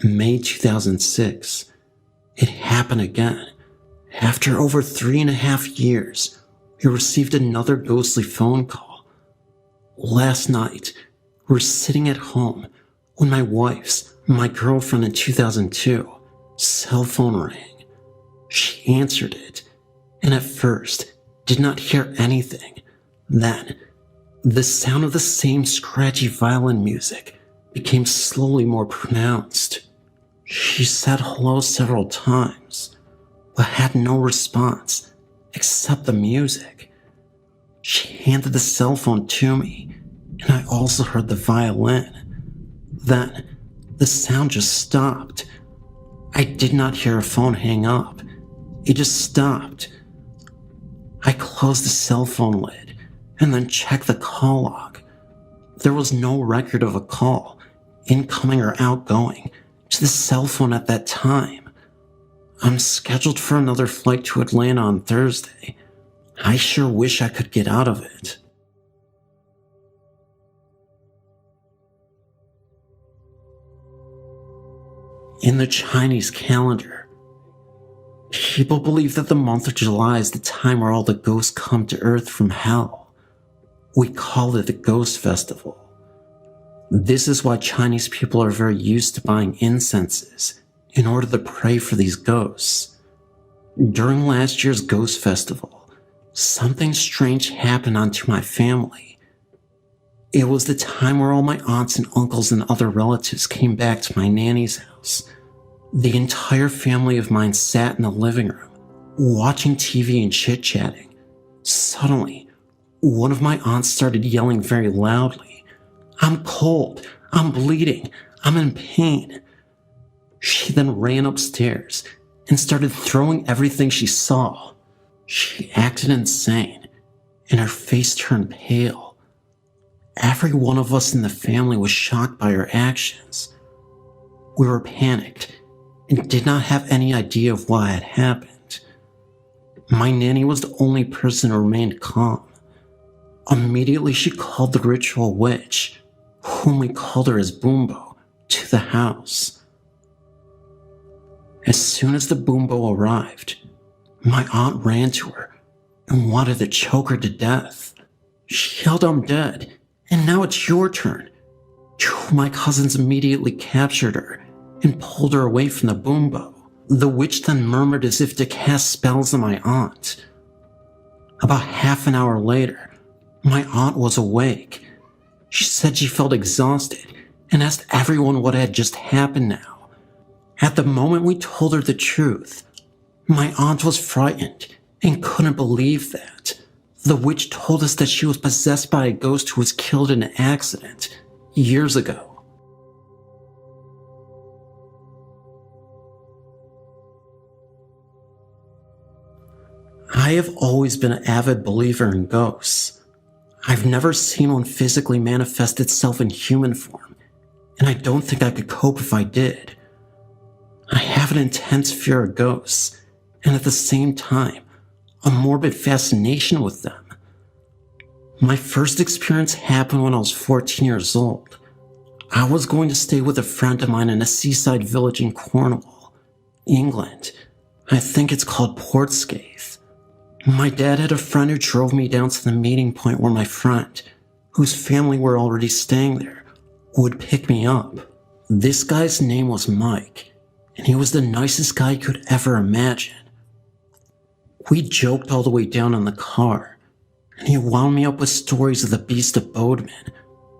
May 2006. It happened again. After over 3.5 years, we received another ghostly phone call. Last night, we were sitting at home when my girlfriend in 2002, cell phone rang. She answered it, and at first did not hear anything. Then, the sound of the same scratchy violin music became slowly more pronounced. She said hello several times, but had no response except the music. She handed the cell phone to me, and I also heard the violin. Then, the sound just stopped. I did not hear a phone hang up. It just stopped. I closed the cell phone lid and then checked the call log. There was no record of a call, incoming or outgoing, to the cell phone at that time. I'm scheduled for another flight to Atlanta on Thursday. I sure wish I could get out of it. In the Chinese calendar, people believe that the month of July is the time where all the ghosts come to Earth from hell. We call it the Ghost Festival. This is why Chinese people are very used to buying incenses in order to pray for these ghosts. During last year's Ghost Festival, something strange happened onto my family. It was the time where all my aunts and uncles and other relatives came back to my nanny's house. The entire family of mine sat in the living room, watching TV and chit-chatting. Suddenly, one of my aunts started yelling very loudly, "I'm cold, I'm bleeding, I'm in pain." She then ran upstairs and started throwing everything she saw. She acted insane, and her face turned pale. Every one of us in the family was shocked by her actions. We were panicked and did not have any idea of what had happened. My nanny was the only person who remained calm. Immediately she called the ritual witch, whom we called her as Boombo, to the house. As soon as the Boombo arrived, my aunt ran to her and wanted to choke her to death. She yelled, "I'm dead, and now it's your turn." Two of my cousins immediately captured her and pulled her away from the Boombo. The witch then murmured as if to cast spells on my aunt. About half an hour later, my aunt was awake. She said she felt exhausted and asked everyone what had just happened now. At the moment we told her the truth, my aunt was frightened and couldn't believe that. The witch told us that she was possessed by a ghost who was killed in an accident years ago. I have always been an avid believer in ghosts. I've never seen one physically manifest itself in human form, and I don't think I could cope if I did. I have an intense fear of ghosts, and at the same time, a morbid fascination with them. My first experience happened when I was 14 years old. I was going to stay with a friend of mine in a seaside village in Cornwall, England. I think it's called Portscape. My dad had a friend who drove me down to the meeting point where my friend, whose family were already staying there, would pick me up. This guy's name was Mike, and he was the nicest guy you could ever imagine. We joked all the way down in the car, and he wound me up with stories of the beast of Boogeyman,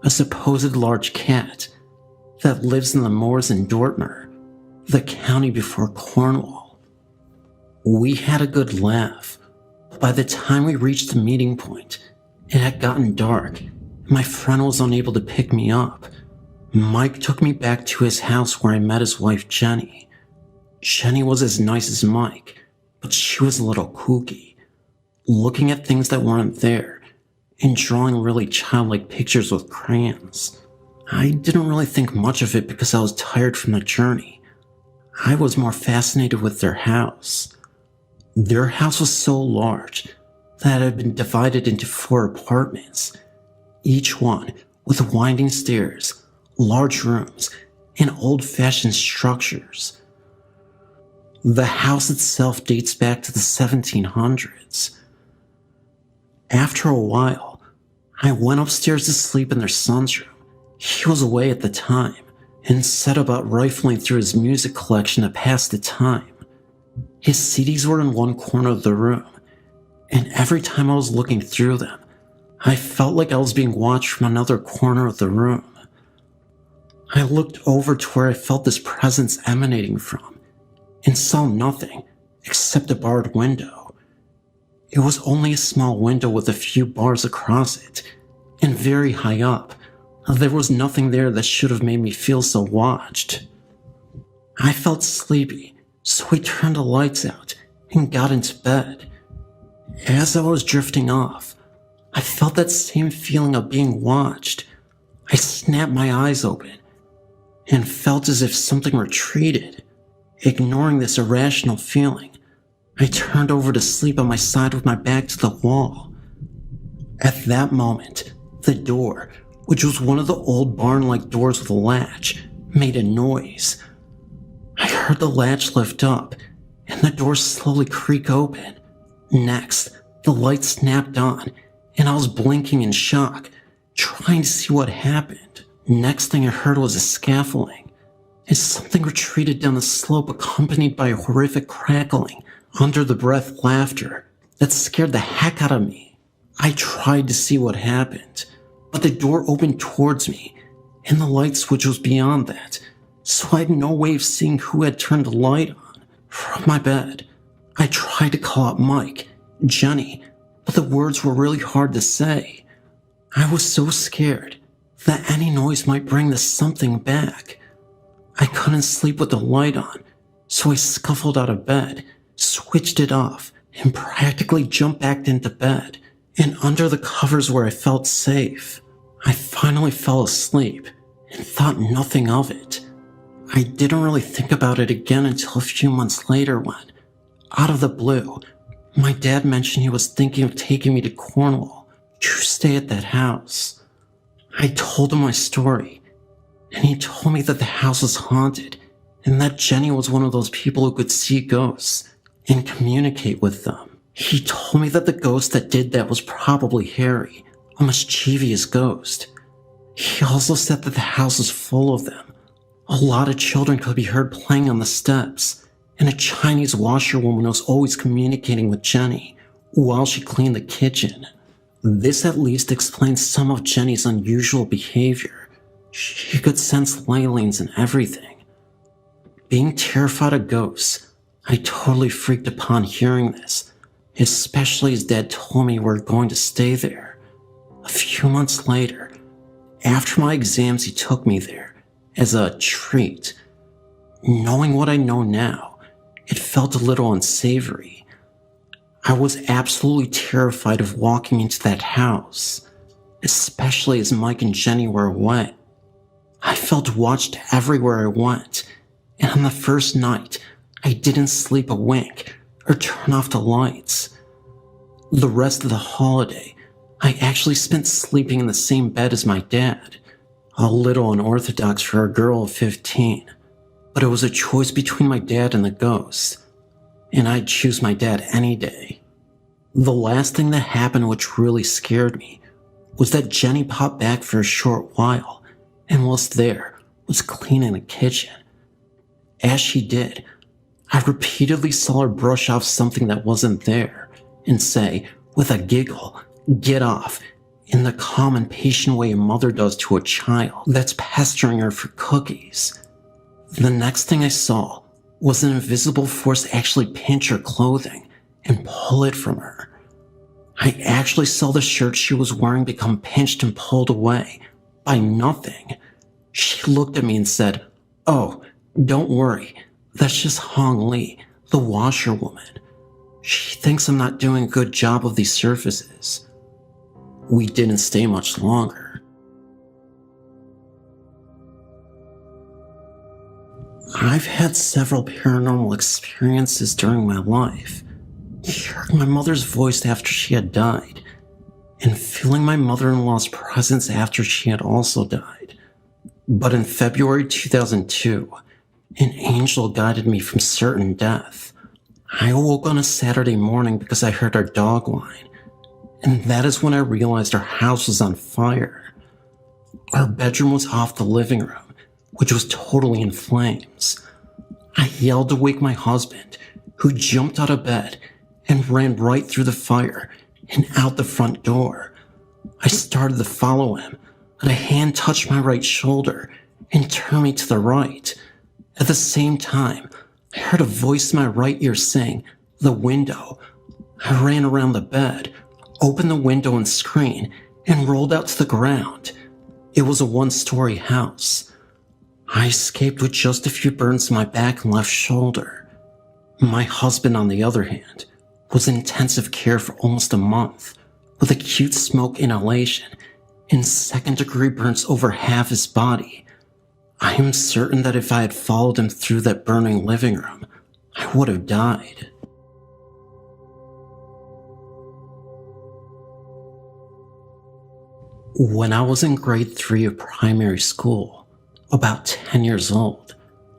a supposed large cat that lives in the moors in Dortmund, the county before Cornwall. We had a good laugh, but by the time we reached the meeting point, it had gotten dark, and my friend was unable to pick me up. Mike took me back to his house where I met his wife, Jenny. Jenny was as nice as Mike, but she was a little kooky, looking at things that weren't there and drawing really childlike pictures with crayons. I didn't really think much of it because I was tired from the journey. I was more fascinated with their house. Their house was so large that it had been divided into 4 apartments, each one with winding stairs, large rooms, and old-fashioned structures. The house itself dates back to the 1700s. After a while, I went upstairs to sleep in their son's room. He was away at the time and set about rifling through his music collection to pass the time. His CDs were in one corner of the room, and every time I was looking through them, I felt like I was being watched from another corner of the room. I looked over to where I felt this presence emanating from, and saw nothing except a barred window. It was only a small window with a few bars across it, and very high up. There was nothing there that should have made me feel so watched. I felt sleepy, so I turned the lights out and got into bed. As I was drifting off, I felt that same feeling of being watched. I snapped my eyes open and felt as if something retreated. Ignoring this irrational feeling, I turned over to sleep on my side with my back to the wall. At that moment, the door, which was one of the old barn-like doors with a latch, made a noise. I heard the latch lift up, and the door slowly creak open. Next, the light snapped on, and I was blinking in shock, trying to see what happened. Next thing I heard was a scaffolding, as something retreated down the slope accompanied by a horrific crackling, under-the-breath laughter that scared the heck out of me. I tried to see what happened, but the door opened towards me, and the light switch was beyond that, so I had no way of seeing who had turned the light on. From my bed, I tried to call out Mike, Jenny, but the words were really hard to say. I was so scared that any noise might bring the something back. I couldn't sleep with the light on, so I scuffled out of bed, switched it off, and practically jumped back into bed, and under the covers where I felt safe. I finally fell asleep and thought nothing of it. I didn't really think about it again until a few months later when, out of the blue, my dad mentioned he was thinking of taking me to Cornwall to stay at that house. I told him my story, and he told me that the house was haunted and that Jenny was one of those people who could see ghosts and communicate with them. He told me that the ghost that did that was probably Harry, a mischievous ghost. He also said that the house was full of them. A lot of children could be heard playing on the steps, and a Chinese washerwoman was always communicating with Jenny while she cleaned the kitchen. This at least explains some of Jenny's unusual behavior. She could sense ley-lines and everything. Being terrified of ghosts, I totally freaked upon hearing this, especially as Dad told me we were going to stay there. A few months later, after my exams, he took me there as a treat. Knowing what I know now, it felt a little unsavory. I was absolutely terrified of walking into that house, especially as Mike and Jenny were away. I felt watched everywhere I went, and on the first night, I didn't sleep a wink or turn off the lights. The rest of the holiday, I actually spent sleeping in the same bed as my dad. A little unorthodox for a girl of 15, but it was a choice between my dad and the ghost, and I'd choose my dad any day. The last thing that happened which really scared me was that Jenny popped back for a short while and was cleaning the kitchen. As she did, I repeatedly saw her brush off something that wasn't there and say, with a giggle, "Get off," in the calm and patient way a mother does to a child that's pestering her for cookies. The next thing I saw was an invisible force actually pinch her clothing and pull it from her. I actually saw the shirt she was wearing become pinched and pulled away by nothing. She looked at me and said, "Oh, don't worry, that's just Hong Lee, the washerwoman. She thinks I'm not doing a good job of these surfaces." We didn't stay much longer. I've had several paranormal experiences during my life. Hearing my mother's voice after she had died, and feeling my mother-in-law's presence after she had also died. But in February 2002, an angel guided me from certain death. I awoke on a Saturday morning because I heard our dog whine, and that is when I realized our house was on fire. Our bedroom was off the living room, which was totally in flames. I yelled to wake my husband, who jumped out of bed and ran right through the fire and out the front door. I started to follow him, but a hand touched my right shoulder and turned me to the right. At the same time, I heard a voice in my right ear saying, "The window." I ran around the bed, opened the window and screen, and rolled out to the ground. It was a one-story house. I escaped with just a few burns in my back and left shoulder. My husband, on the other hand, was in intensive care for almost a month, with acute smoke inhalation and second-degree burns over half his body. I am certain that if I had followed him through that burning living room, I would have died. When I was in grade 3 of primary school, about 10 years old,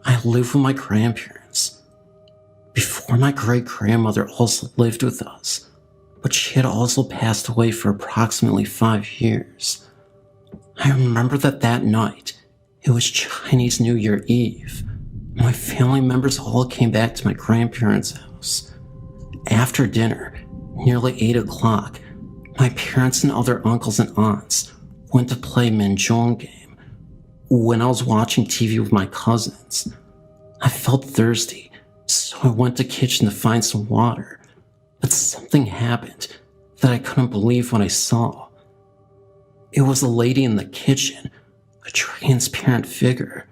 I lived with my grandparents. Before, my great-grandmother also lived with us, but she had also passed away for approximately 5 years. I remember that night, it was Chinese New Year Eve. My family members all came back to my grandparents' house. After dinner, nearly 8 o'clock, my parents and other uncles and aunts went to play Mahjong game. When I was watching TV with my cousins, I felt thirsty, so I went to the kitchen to find some water. But something happened that I couldn't believe what I saw. It was a lady in the kitchen, a transparent figure.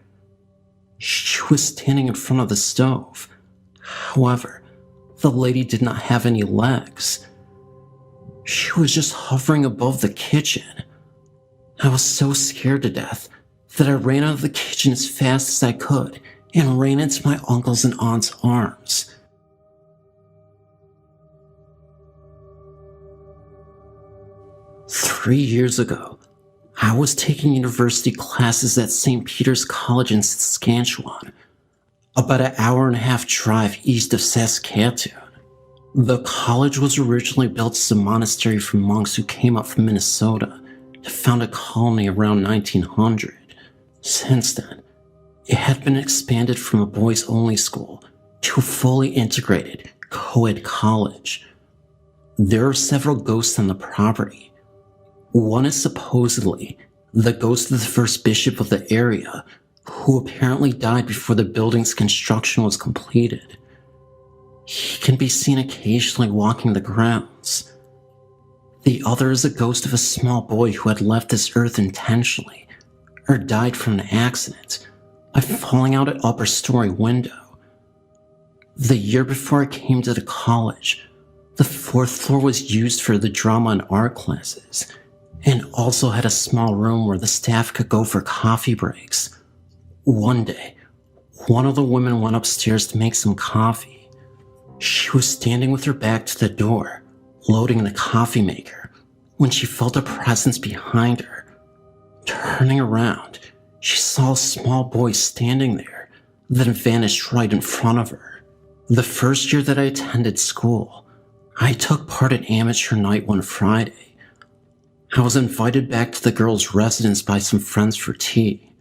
She was standing in front of the stove. However, the lady did not have any legs. She was just hovering above the kitchen. I was so scared to death that I ran out of the kitchen as fast as I could and ran into my uncle's and aunt's arms. "3 years ago, I was taking university classes at St. Peter's College in Saskatchewan, about an hour-and-a-half drive east of Saskatoon. The college was originally built as a monastery for monks who came up from Minnesota to found a colony around 1900. Since then, it had been expanded from a boys-only school to a fully integrated co-ed college. There are several ghosts on the property. One is supposedly the ghost of the first bishop of the area, who apparently died before the building's construction was completed. He can be seen occasionally walking the grounds. The other is a ghost of a small boy who had left this earth intentionally, or died from an accident by falling out an upper story window. The year before I came to the college, the 4th floor was used for the drama and art classes, and also had a small room where the staff could go for coffee breaks. One day, one of the women went upstairs to make some coffee. She was standing with her back to the door, loading the coffee maker, when she felt a presence behind her. Turning around, she saw a small boy standing there, then vanished right in front of her. The first year that I attended school, I took part in amateur night one Friday. I was invited back to the girls' residence by some friends for tea.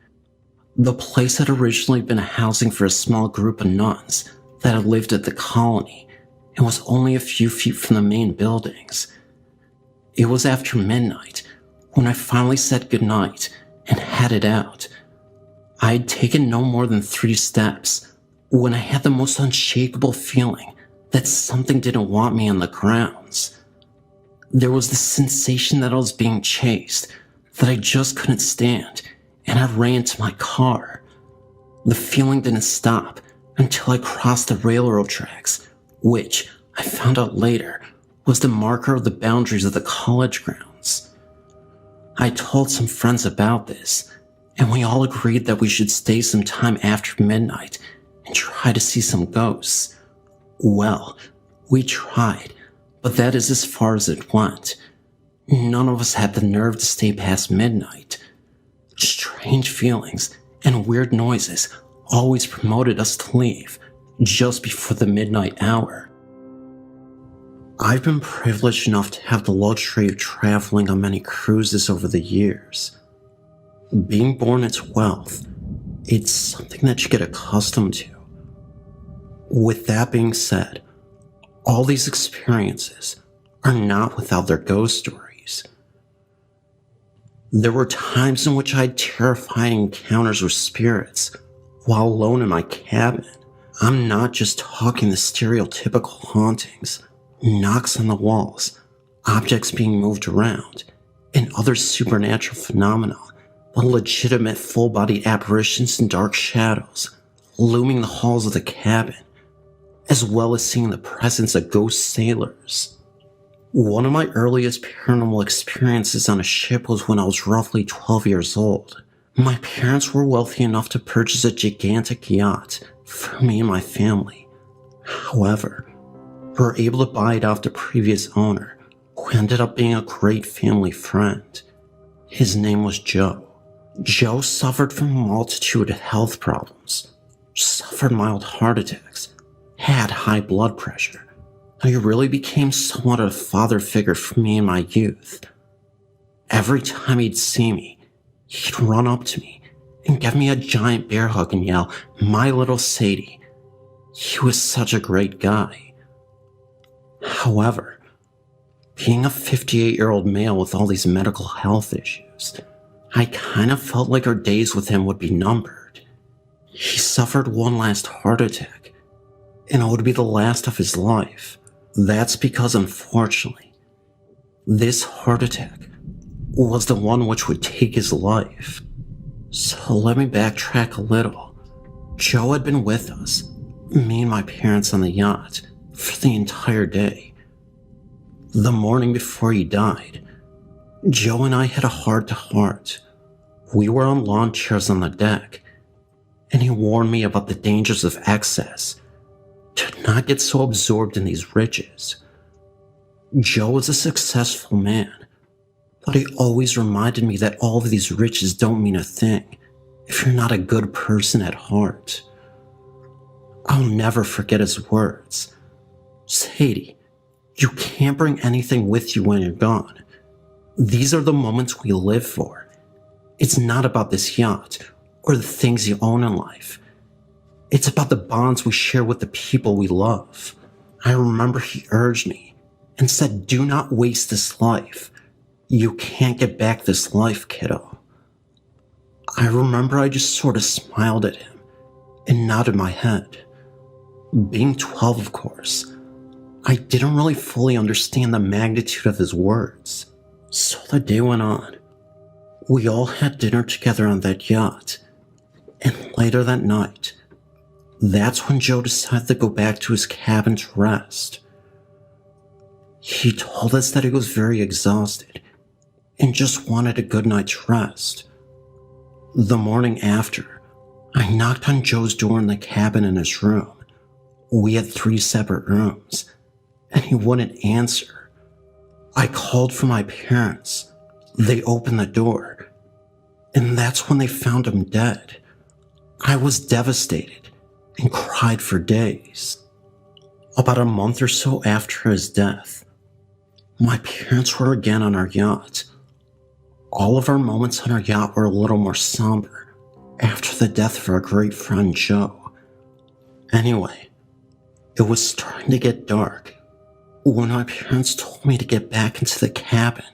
The place had originally been a housing for a small group of nuns that had lived at the colony and was only a few feet from the main buildings. It was after midnight when I finally said goodnight and headed out. I had taken no more than 3 steps when I had the most unshakable feeling that something didn't want me on the grounds. There was this sensation that I was being chased that I just couldn't stand, and I ran to my car. The feeling didn't stop until I crossed the railroad tracks, which I found out later was the marker of the boundaries of the college grounds. I told some friends about this, and we all agreed that we should stay some time after midnight and try to see some ghosts. Well, we tried, but that is as far as it went. None of us had the nerve to stay past midnight. Strange feelings and weird noises always promoted us to leave just before the midnight hour. I've been privileged enough to have the luxury of traveling on many cruises over the years. Being born at 12, it's something that you get accustomed to. With that being said, all these experiences are not without their ghost stories. There were times in which I had terrifying encounters with spirits while alone in my cabin. I'm not just talking the stereotypical hauntings, knocks on the walls, objects being moved around, and other supernatural phenomena, but legitimate full-bodied apparitions and dark shadows looming the halls of the cabin, as well as seeing the presence of ghost sailors. One of my earliest paranormal experiences on a ship was when I was roughly 12 years old. My parents were wealthy enough to purchase a gigantic yacht for me and my family. However, we were able to buy it off the previous owner, who ended up being a great family friend. His name was Joe. Joe suffered from a multitude of health problems, suffered mild heart attacks, had high blood pressure, and he really became somewhat of a father figure for me in my youth. Every time he'd see me, he'd run up to me and give me a giant bear hug and yell, "My little Sadie." He was such a great guy. However, being a 58-year-old male with all these medical health issues, I kind of felt like our days with him would be numbered. He suffered one last heart attack, and it would be the last of his life. That's because, unfortunately, this heart attack was the one which would take his life. So let me backtrack a little. Joe had been with us, me and my parents on the yacht, for the entire day. The morning before he died, Joe and I had a heart-to-heart. We were on lawn chairs on the deck, and he warned me about the dangers of excess, to not get so absorbed in these riches. Joe was a successful man, but he always reminded me that all of these riches don't mean a thing if you're not a good person at heart. I'll never forget his words. "Sadie, you can't bring anything with you when you're gone. These are the moments we live for. It's not about this yacht or the things you own in life. It's about the bonds we share with the people we love." I remember he urged me and said, "Do not waste this life. You can't get back this life, kiddo." I remember I just sort of smiled at him and nodded my head. Being 12, of course, I didn't really fully understand the magnitude of his words. So the day went on. We all had dinner together on that yacht, and later that night, that's when Joe decided to go back to his cabin to rest. He told us that he was very exhausted and just wanted a good night's rest. The morning after, I knocked on Joe's door in the cabin in his room. We had 3 separate rooms, and he wouldn't answer. I called for my parents. They opened the door, and that's when they found him dead. I was devastated and cried for days. About a month or so after his death, my parents were again on our yacht. All of our moments on our yacht were a little more somber after the death of our great friend Joe. Anyway, it was starting to get dark when my parents told me to get back into the cabin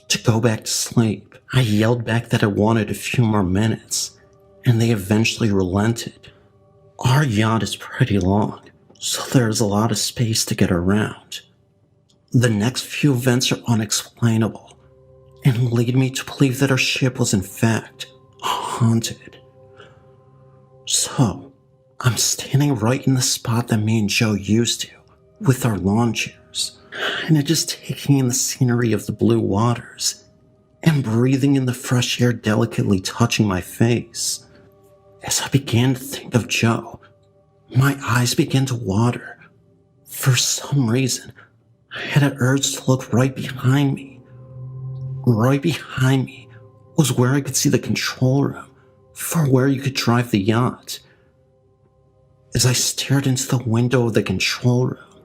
to go back to sleep. I yelled back that I wanted a few more minutes, and they eventually relented. Our yacht is pretty long, so there's a lot of space to get around. The next few events are unexplainable and lead me to believe that our ship was in fact haunted. So, I'm standing right in the spot that me and Joe used to, with our lawn chairs, and just taking in the scenery of the blue waters and breathing in the fresh air delicately touching my face. As I began to think of Joe, my eyes began to water. For some reason, I had an urge to look right behind me. Right behind me was where I could see the control room for where you could drive the yacht. As I stared into the window of the control room,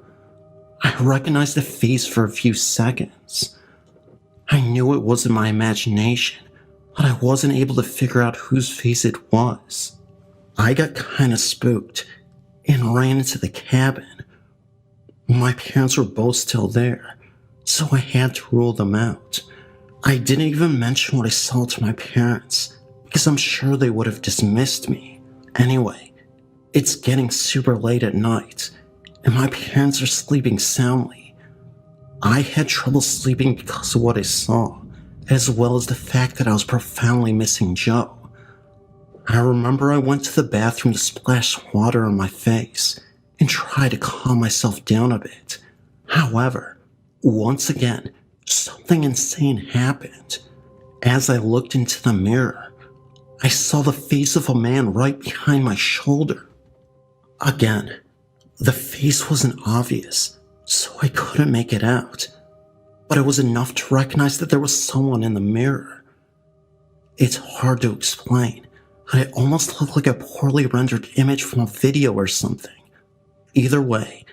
I recognized the face for a few seconds. I knew it wasn't my imagination, but I wasn't able to figure out whose face it was. I got kinda spooked and ran into the cabin. My parents were both still there, so I had to rule them out. I didn't even mention what I saw to my parents, because I'm sure they would have dismissed me. Anyway, it's getting super late at night, and my parents are sleeping soundly. I had trouble sleeping because of what I saw, as well as the fact that I was profoundly missing Joe. I remember I went to the bathroom to splash water on my face and try to calm myself down a bit. However, once again, something insane happened. As I looked into the mirror, I saw the face of a man right behind my shoulder. Again, the face wasn't obvious, so I couldn't make it out, but it was enough to recognize that there was someone in the mirror. It's hard to explain, but it almost looked like a poorly rendered image from a video or something. Either way,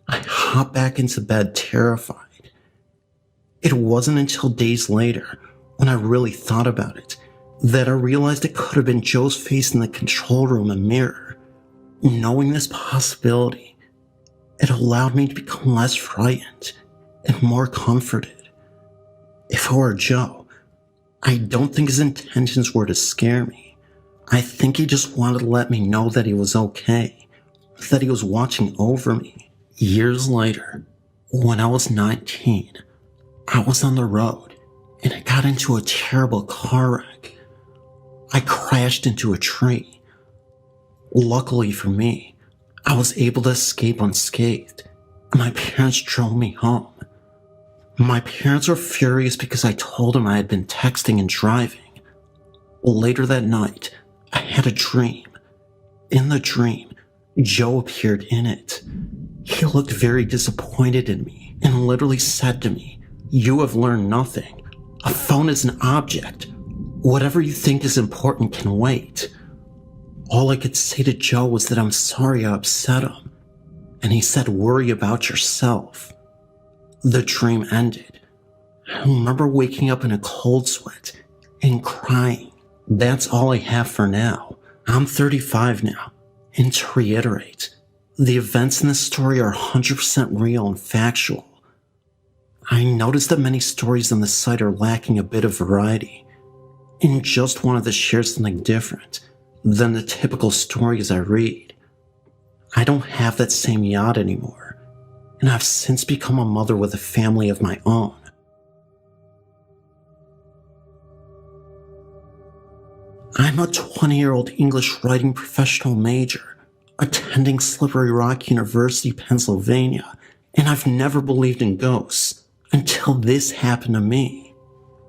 I hopped back into bed terrified. It wasn't until days later, when I really thought about it, that I realized it could have been Joe's face in the control room and mirror. Knowing this possibility, it allowed me to become less frightened and more comforted. If it were Joe, I don't think his intentions were to scare me. I think he just wanted to let me know that he was okay, that he was watching over me. Years later, when I was 19, I was on the road and I got into a terrible car wreck. I crashed into a tree. Luckily for me, I was able to escape unscathed, and my parents drove me home. My parents were furious because I told them I had been texting and driving. Later that night, I had a dream. In the dream, Joe appeared in it. He looked very disappointed in me and literally said to me, "You have learned nothing. A phone is an object. Whatever you think is important can wait." All I could say to Joe was that I'm sorry I upset him, and he said, "Worry about yourself." The dream ended. I remember waking up in a cold sweat and crying. That's all I have for now. I'm 35 now, and to reiterate, the events in this story are 100% real and factual. I noticed that many stories on the site are lacking a bit of variety, and just wanted to share something different than the typical stories I read. I don't have that same yacht anymore, and I've since become a mother with a family of my own. I'm a 20-year-old English writing professional major, attending Slippery Rock University, Pennsylvania, and I've never believed in ghosts until this happened to me.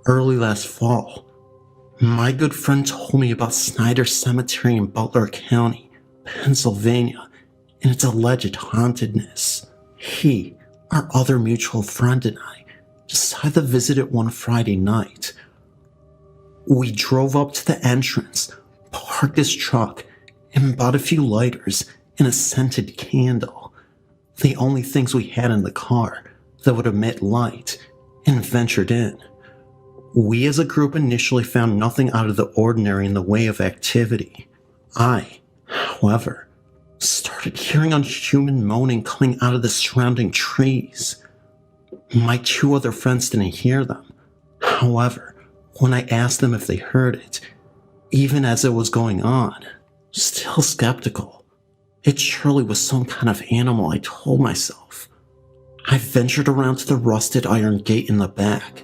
Early last fall, my good friend told me about Snyder Cemetery in Butler County, Pennsylvania, and its alleged hauntedness. He, our other mutual friend, and I decided to visit it one Friday night. We drove up to the entrance, parked his truck, and bought a few lighters and a scented candle. the only things we had in the car that would emit light, and ventured in. We as a group initially found nothing out of the ordinary in the way of activity. I, however, started hearing unhuman moaning coming out of the surrounding trees. My 2 other friends didn't hear them. However, when I asked them if they heard it, even as it was going on, still skeptical, it surely was some kind of animal, I told myself. I ventured around to the rusted iron gate in the back.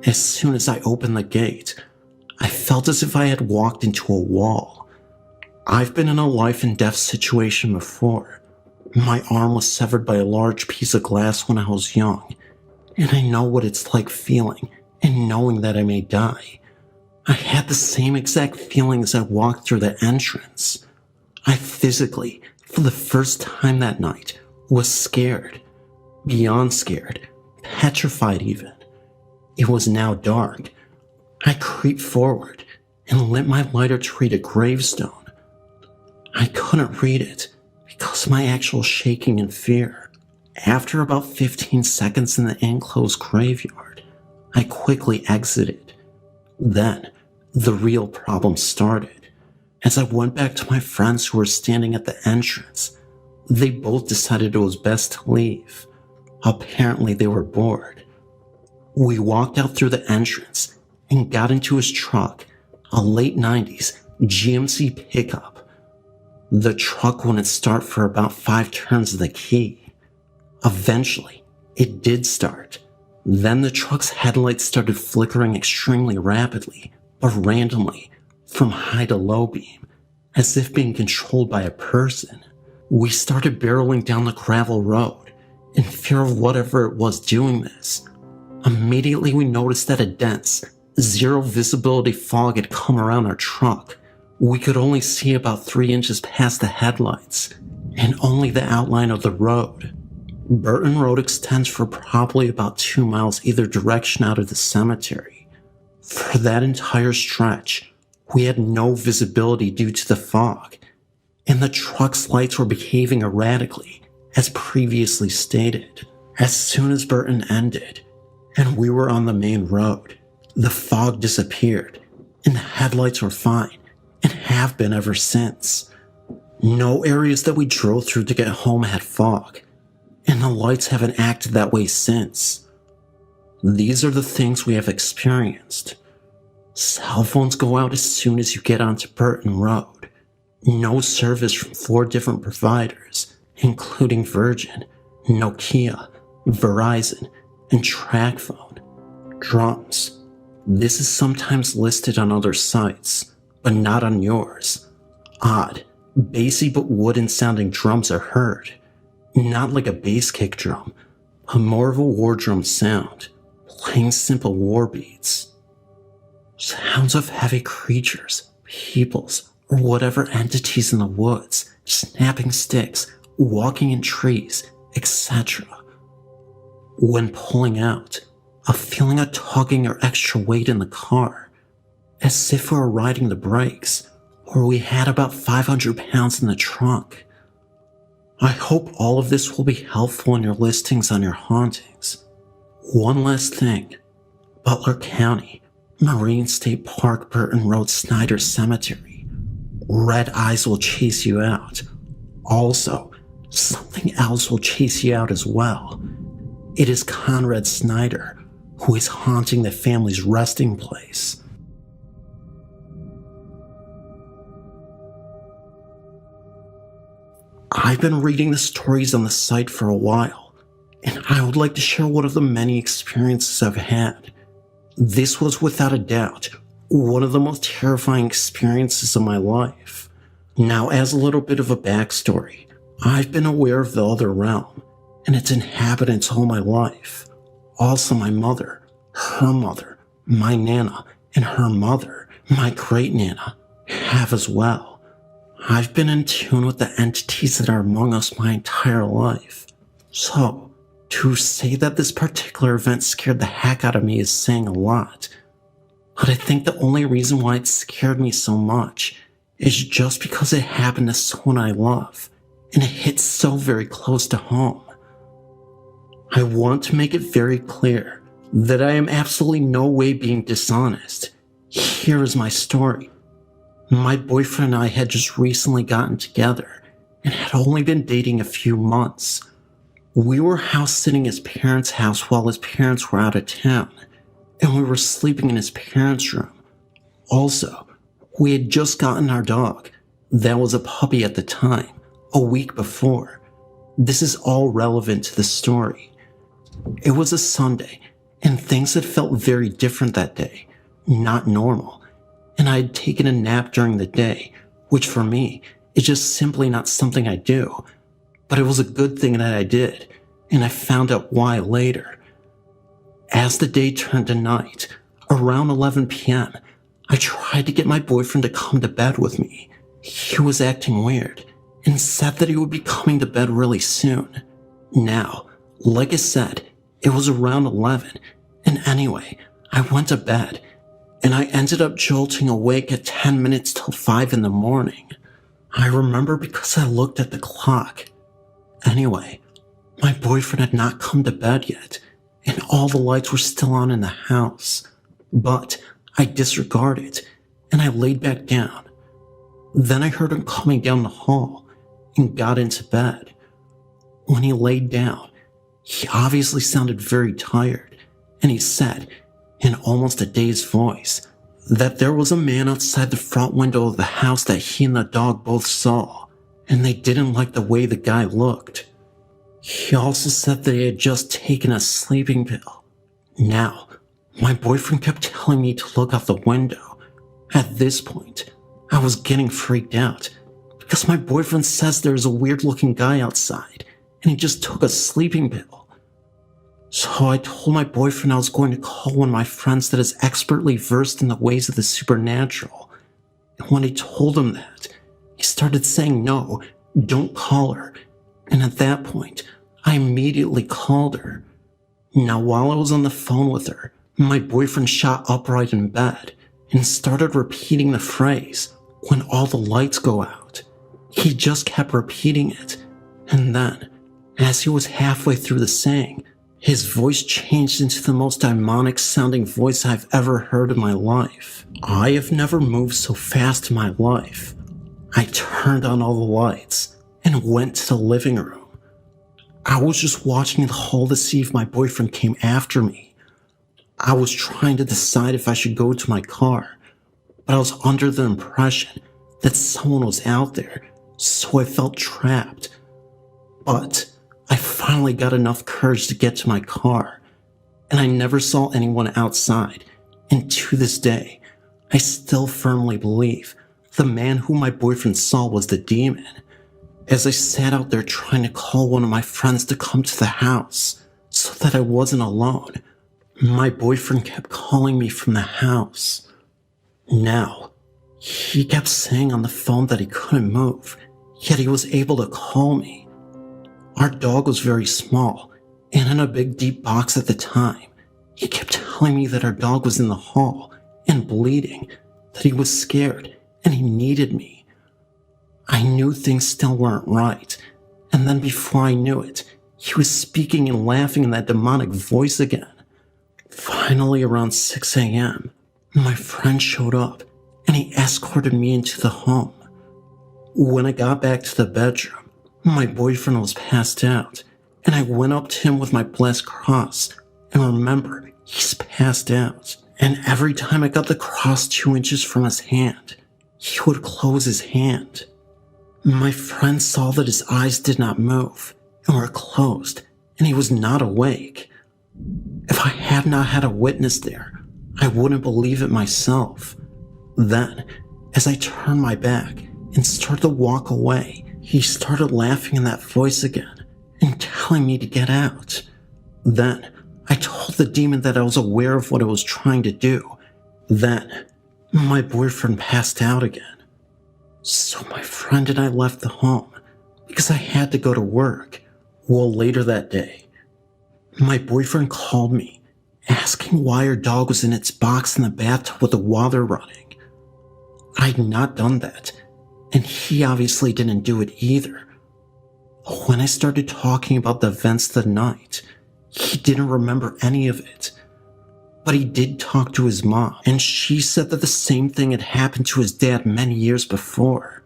As soon as I opened the gate, I felt as if I had walked into a wall. I've been in a life and death situation before. My arm was severed by a large piece of glass when I was young, and I know what it's like feeling and knowing that I may die. I had the same exact feeling as I walked through the entrance. I physically, for the first time that night, was scared. Beyond scared, petrified even. It was now dark. I creeped forward and lit my lighter to read a gravestone. I couldn't read it because of my actual shaking and fear. After about 15 seconds in the enclosed graveyard, I quickly exited. Then, the real problem started. As I went back to my friends who were standing at the entrance, they both decided it was best to leave. Apparently they were bored. We walked out through the entrance and got into his truck, a late 90s GMC pickup. The truck wouldn't start for about 5 turns of the key. Eventually, it did start. Then the truck's headlights started flickering extremely rapidly, but randomly, from high to low beam, as if being controlled by a person. We started barreling down the gravel road, in fear of whatever it was doing this. Immediately we noticed that a dense, zero visibility fog had come around our truck. We could only see about 3 inches past the headlights, and only the outline of the road. Burton Road extends for probably about 2 miles either direction out of the cemetery. For that entire stretch, we had no visibility due to the fog, and the truck's lights were behaving erratically, as previously stated. As soon as Burton ended, and we were on the main road, the fog disappeared, and the headlights were fine, and have been ever since. No areas that we drove through to get home had fog, and the lights haven't acted that way since. These are the things we have experienced. Cell phones go out as soon as you get onto Burton Road. No service from 4 different providers, including Virgin, Nokia, Verizon, and TracFone. Drums. This is sometimes listed on other sites, but not on yours. Odd, bassy but wooden sounding drums are heard. Not like a bass kick drum, but more of a war drum sound, playing simple war beats. Sounds of heavy creatures, peoples, or whatever entities in the woods, snapping sticks, walking in trees, etc. When pulling out, a feeling of tugging or extra weight in the car, as if we were riding the brakes, or we had about 500 pounds in the trunk. I hope all of this will be helpful in your listings on your hauntings. One last thing. Butler County, Marine State Park, Burton Road, Snyder Cemetery. Red eyes will chase you out. Also, something else will chase you out as well. It is Conrad Snyder, who is haunting the family's resting place. I've been reading the stories on the site for a while, and I would like to share one of the many experiences I've had. This was without a doubt one of the most terrifying experiences of my life. Now, as a little bit of a backstory, I've been aware of the other realm and its inhabitants all my life. Also my mother, her mother, my Nana, and her mother, my great Nana, have as well. I've been in tune with the entities that are among us my entire life. So, to say that this particular event scared the heck out of me is saying a lot. But I think the only reason why it scared me so much is just because it happened to someone I love, and it hits so very close to home. I want to make it very clear that I am absolutely no way being dishonest. Here is my story. My boyfriend and I had just recently gotten together and had only been dating a few months. We were house sitting at his parents' house while his parents were out of town, and we were sleeping in his parents' room. Also, we had just gotten our dog, that was a puppy at the time, a week before. This is all relevant to the story. It was a Sunday, and things had felt very different that day, not normal, and I had taken a nap during the day, which for me is just simply not something I do, but it was a good thing that I did, and I found out why later. As the day turned to night, around 11 p.m., I tried to get my boyfriend to come to bed with me. He was acting weird and said that he would be coming to bed really soon. Now, like I said, it was around 11, and anyway, I went to bed, and I ended up jolting awake at 10 minutes till 5 in the morning. I remember because I looked at the clock. Anyway, my boyfriend had not come to bed yet, and all the lights were still on in the house, but I disregarded, and I laid back down. Then I heard him coming down the hall and got into bed. When he laid down, he obviously sounded very tired, and he said, in almost a dazed voice, that there was a man outside the front window of the house that he and the dog both saw, and they didn't like the way the guy looked. He also said that he had just taken a sleeping pill. Now, my boyfriend kept telling me to look out the window. At this point, I was getting freaked out, because my boyfriend says there's a weird-looking guy outside, and he just took a sleeping pill. So I told my boyfriend I was going to call one of my friends that is expertly versed in the ways of the supernatural. And when I told him that, he started saying, "No, don't call her." And at that point, I immediately called her. Now, while I was on the phone with her, my boyfriend shot upright in bed and started repeating the phrase, "When all the lights go out." He just kept repeating it, and then, as he was halfway through the saying, his voice changed into the most demonic sounding voice I've ever heard in my life. I have never moved so fast in my life. I turned on all the lights and went to the living room. I was just watching the hall to see if my boyfriend came after me. I was trying to decide if I should go to my car, but I was under the impression that someone was out there, so I felt trapped. But I finally got enough courage to get to my car, and I never saw anyone outside, and to this day, I still firmly believe the man whom my boyfriend saw was the demon. As I sat out there trying to call one of my friends to come to the house so that I wasn't alone, my boyfriend kept calling me from the house. Now, he kept saying on the phone that he couldn't move, yet he was able to call me. Our dog was very small and in a big deep box at the time. He kept telling me that our dog was in the hall and bleeding, that he was scared and he needed me. I knew things still weren't right, and then before I knew it, he was speaking and laughing in that demonic voice again. Finally, around 6 a.m., my friend showed up and he escorted me into the home. When I got back to the bedroom, my boyfriend was passed out, and I went up to him with my blessed cross, and remember, he's passed out. And every time I got the cross 2 inches from his hand, he would close his hand. My friend saw that his eyes did not move and were closed, and he was not awake. If I had not had a witness there, I wouldn't believe it myself. Then, as I turned my back and started to walk away, he started laughing in that voice again and telling me to get out. Then, I told the demon that I was aware of what it was trying to do. Then, my boyfriend passed out again. So my friend and I left the home because I had to go to work. Well, later that day, my boyfriend called me asking why our dog was in its box in the bathtub with the water running. I'd not done that, and he obviously didn't do it either. When I started talking about the events of the night, he didn't remember any of it. But he did talk to his mom, and she said that the same thing had happened to his dad many years before.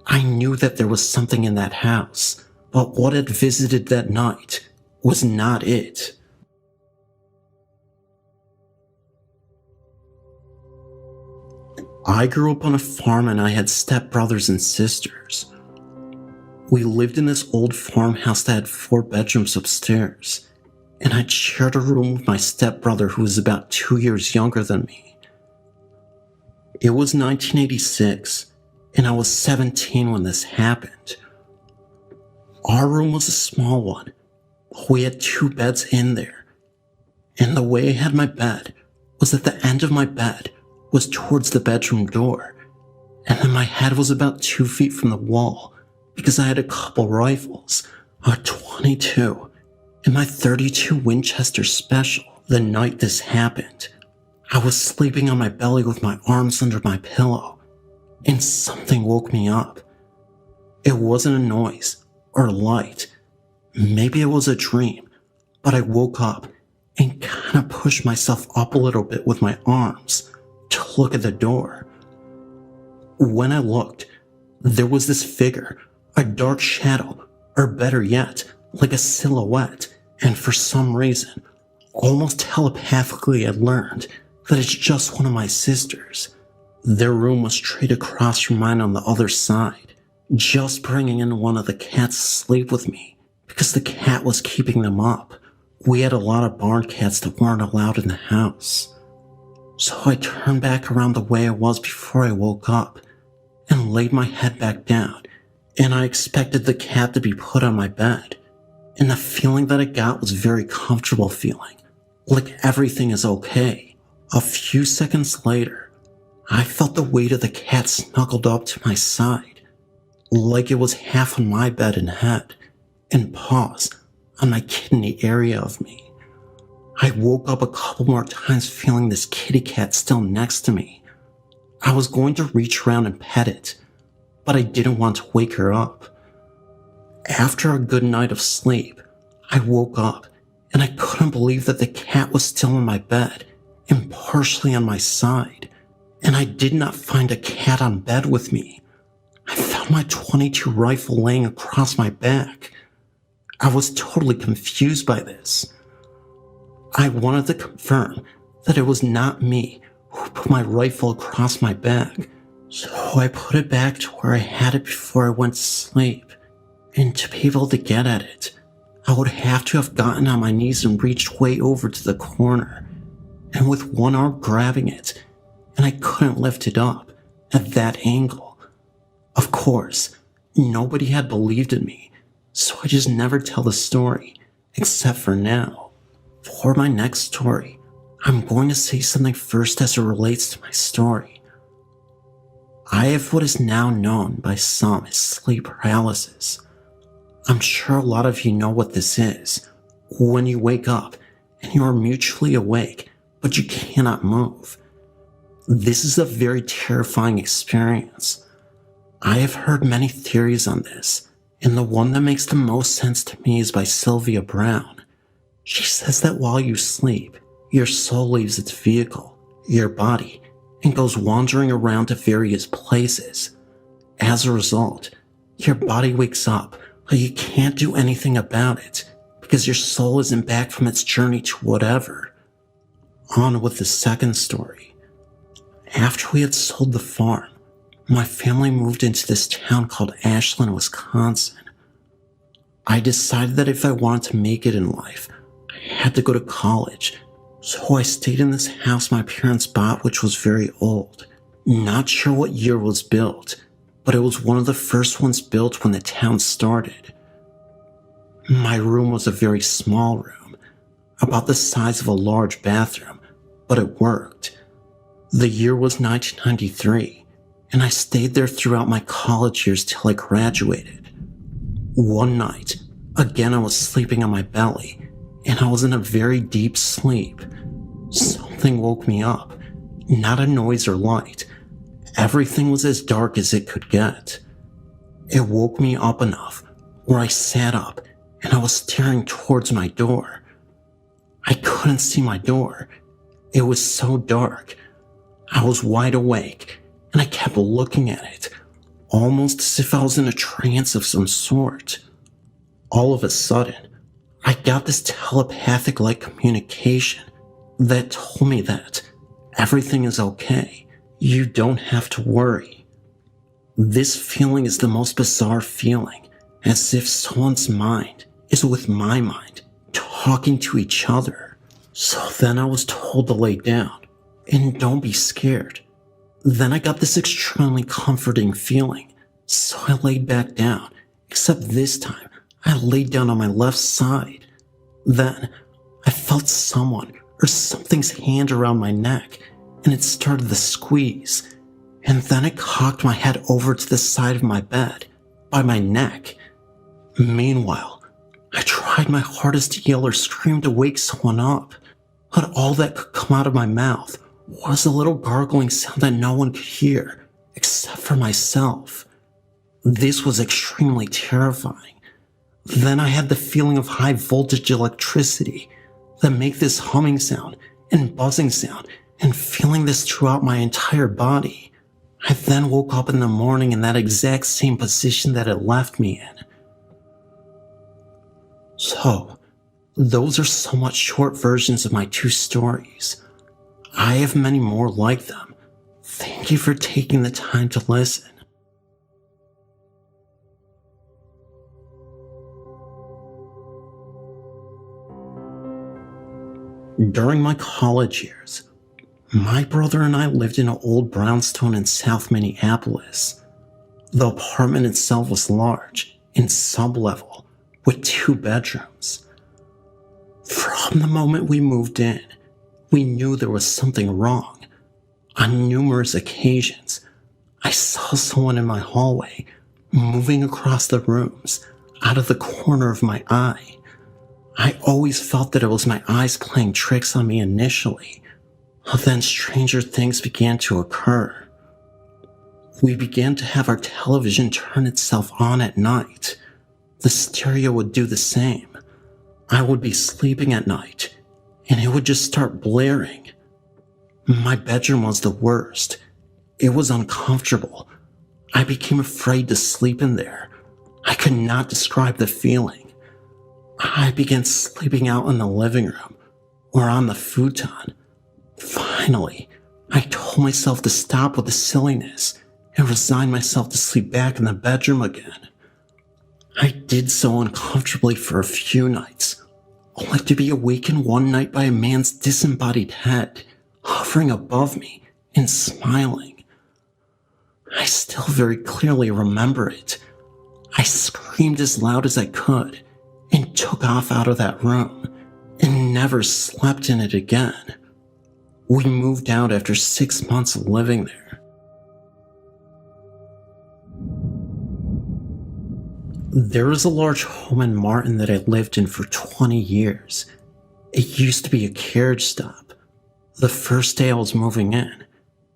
I knew that there was something in that house, but what had visited that night was not it. I grew up on a farm and I had stepbrothers and sisters. We lived in this old farmhouse that had 4 bedrooms upstairs, and I'd shared a room with my stepbrother who was about 2 years younger than me. It was 1986, and I was 17 when this happened. Our room was a small one, but we had 2 beds in there, and the way I had my bed was that the end of my bed was towards the bedroom door, and then my head was about 2 feet from the wall because I had a couple rifles, a .22 and my .32 Winchester Special. The night this happened, I was sleeping on my belly with my arms under my pillow, and something woke me up. It wasn't a noise or a light. Maybe it was a dream, but I woke up and kind of pushed myself up a little bit with my arms to look at the door. When I looked, there was this figure, a dark shadow, or better yet, like a silhouette, and for some reason, almost telepathically I learned that it's just one of my sisters. Their room was straight across from mine on the other side, just bringing in one of the cats to sleep with me, because the cat was keeping them up. We had a lot of barn cats that weren't allowed in the house. So I turned back around the way I was before I woke up, and laid my head back down, and I expected the cat to be put on my bed, and the feeling that I got was a very comfortable feeling, like everything is okay. A few seconds later, I felt the weight of the cat snuggled up to my side, like it was half on my bed and head, and paws on my kidney area of me. I woke up a couple more times feeling this kitty cat still next to me. I was going to reach around and pet it, but I didn't want to wake her up. After a good night of sleep, I woke up and I couldn't believe that the cat was still in my bed and partially on my side, and I did not find a cat on bed with me. I found my .22 rifle laying across my back. I was totally confused by this. I wanted to confirm that it was not me who put my rifle across my back, so I put it back to where I had it before I went to sleep. And to be able to get at it, I would have to have gotten on my knees and reached way over to the corner, and with one arm grabbing it, and I couldn't lift it up at that angle. Of course, nobody had believed in me, so I just never tell the story, except for now. For my next story, I'm going to say something first as it relates to my story. I have what is now known by some as sleep paralysis. I'm sure a lot of you know what this is. When you wake up and you are mutually awake, but you cannot move. This is a very terrifying experience. I have heard many theories on this, and the one that makes the most sense to me is by Sylvia Brown. She says that while you sleep, your soul leaves its vehicle, your body, and goes wandering around to various places. As a result, your body wakes up, but you can't do anything about it because your soul isn't back from its journey to whatever. On with the second story. After we had sold the farm, my family moved into this town called Ashland, Wisconsin. I decided that if I wanted to make it in life, I had to go to college, so I stayed in this house my parents bought, which was very old. Not sure what year it was built, but it was one of the first ones built when the town started. My room was a very small room, about the size of a large bathroom, but it worked. The year was 1993, and I stayed there throughout my college years till I graduated. One night, again I was sleeping on my belly, and I was in a very deep sleep. Something woke me up, not a noise or light. Everything was as dark as it could get. It woke me up enough where I sat up and I was staring towards my door. I couldn't see my door. It was so dark. I was wide awake and I kept looking at it, almost as if I was in a trance of some sort. All of a sudden, I got this telepathic-like communication that told me that everything is okay. You don't have to worry. This feeling is the most bizarre feeling, as if someone's mind is with my mind, talking to each other. So then I was told to lay down and don't be scared. Then I got this extremely comforting feeling, so I laid back down, except this time I laid down on my left side. Then I felt someone or something's hand around my neck, and it started to squeeze, and then it cocked my head over to the side of my bed, by my neck. Meanwhile, I tried my hardest to yell or scream to wake someone up, but all that could come out of my mouth was a little gargling sound that no one could hear, except for myself. This was extremely terrifying. Then I had the feeling of high voltage electricity that make this humming sound and buzzing sound, and feeling this throughout my entire body. I then woke up in the morning in that exact same position that it left me in. So, those are somewhat short versions of my two stories. I have many more like them. Thank you for taking the time to listen. During my college years, my brother and I lived in an old brownstone in South Minneapolis. The apartment itself was large and sub-level with 2 bedrooms. From the moment we moved in, we knew there was something wrong. On numerous occasions, I saw someone in my hallway moving across the rooms out of the corner of my eye. I always felt that it was my eyes playing tricks on me initially, but then stranger things began to occur. We began to have our television turn itself on at night. The stereo would do the same. I would be sleeping at night, and it would just start blaring. My bedroom was the worst. It was uncomfortable. I became afraid to sleep in there. I could not describe the feeling. I began sleeping out in the living room or on the futon. Finally, I told myself to stop with the silliness and resign myself to sleep back in the bedroom again. I did so uncomfortably for a few nights, only to be awakened one night by a man's disembodied head hovering above me and smiling. I still very clearly remember it. I screamed as loud as I could and took off out of that room and never slept in it again. We moved out after 6 months of living there. There is a large home in Martin that I lived in for 20 years. It used to be a carriage stop. The first day I was moving in,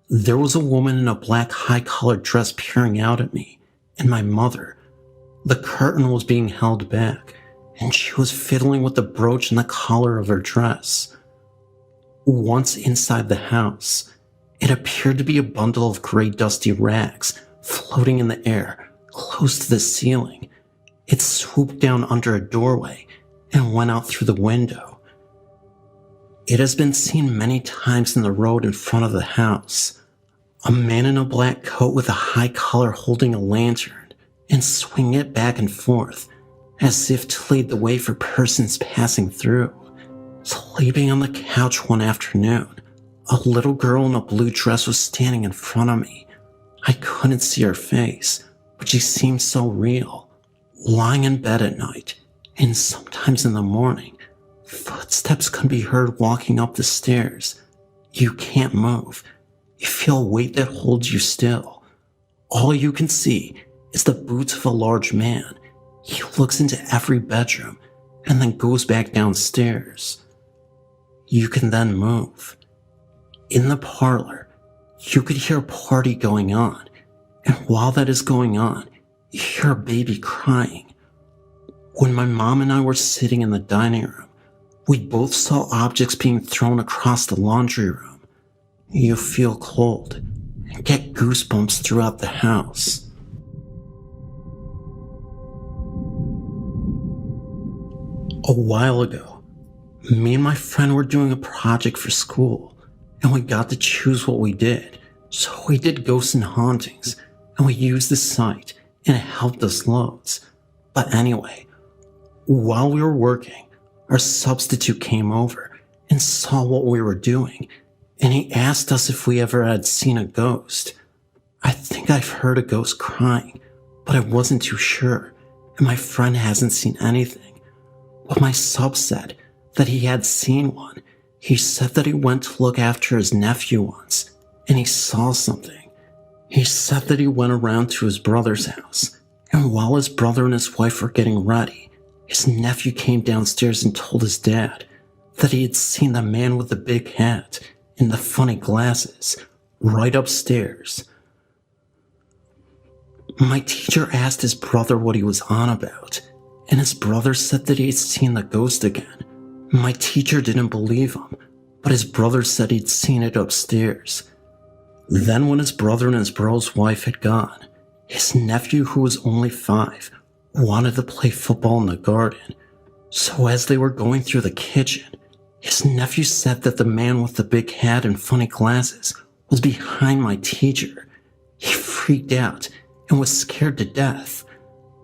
there was a woman in a black high-collared dress peering out at me, and my mother. The curtain was being held back, and she was fiddling with the brooch and the collar of her dress. Once inside the house, it appeared to be a bundle of gray dusty rags floating in the air close to the ceiling. It swooped down under a doorway and went out through the window. It has been seen many times in the road in front of the house. A man in a black coat with a high collar holding a lantern and swinging it back and forth as if to lead the way for persons passing through. Sleeping on the couch one afternoon, a little girl in a blue dress was standing in front of me. I couldn't see her face, but she seemed so real. Lying in bed at night, and sometimes in the morning, footsteps can be heard walking up the stairs. You can't move. You feel a weight that holds you still. All you can see is the boots of a large man. He looks into every bedroom and then goes back downstairs. You can then move. In the parlor, you could hear a party going on, and while that is going on, you hear a baby crying. When my mom and I were sitting in the dining room, we both saw objects being thrown across the laundry room. You feel cold and get goosebumps throughout the house. A while ago, me and my friend were doing a project for school, and we got to choose what we did. So we did ghosts and hauntings, and we used the site, and it helped us loads. But anyway, while we were working, our substitute came over and saw what we were doing, and he asked us if we ever had seen a ghost. I think I've heard a ghost crying, but I wasn't too sure, and my friend hasn't seen anything. But my sub said that he had seen one. He said that he went to look after his nephew once, and he saw something. He said that he went around to his brother's house, and while his brother and his wife were getting ready, his nephew came downstairs and told his dad that he had seen the man with the big hat and the funny glasses right upstairs. My teacher asked his brother what he was on about, and his brother said that he had seen the ghost again. My teacher didn't believe him, but his brother said he'd seen it upstairs. Then when his brother and his bro's wife had gone, his nephew, who was only 5, wanted to play football in the garden. So as they were going through the kitchen, his nephew said that the man with the big hat and funny glasses was behind my teacher. He freaked out and was scared to death.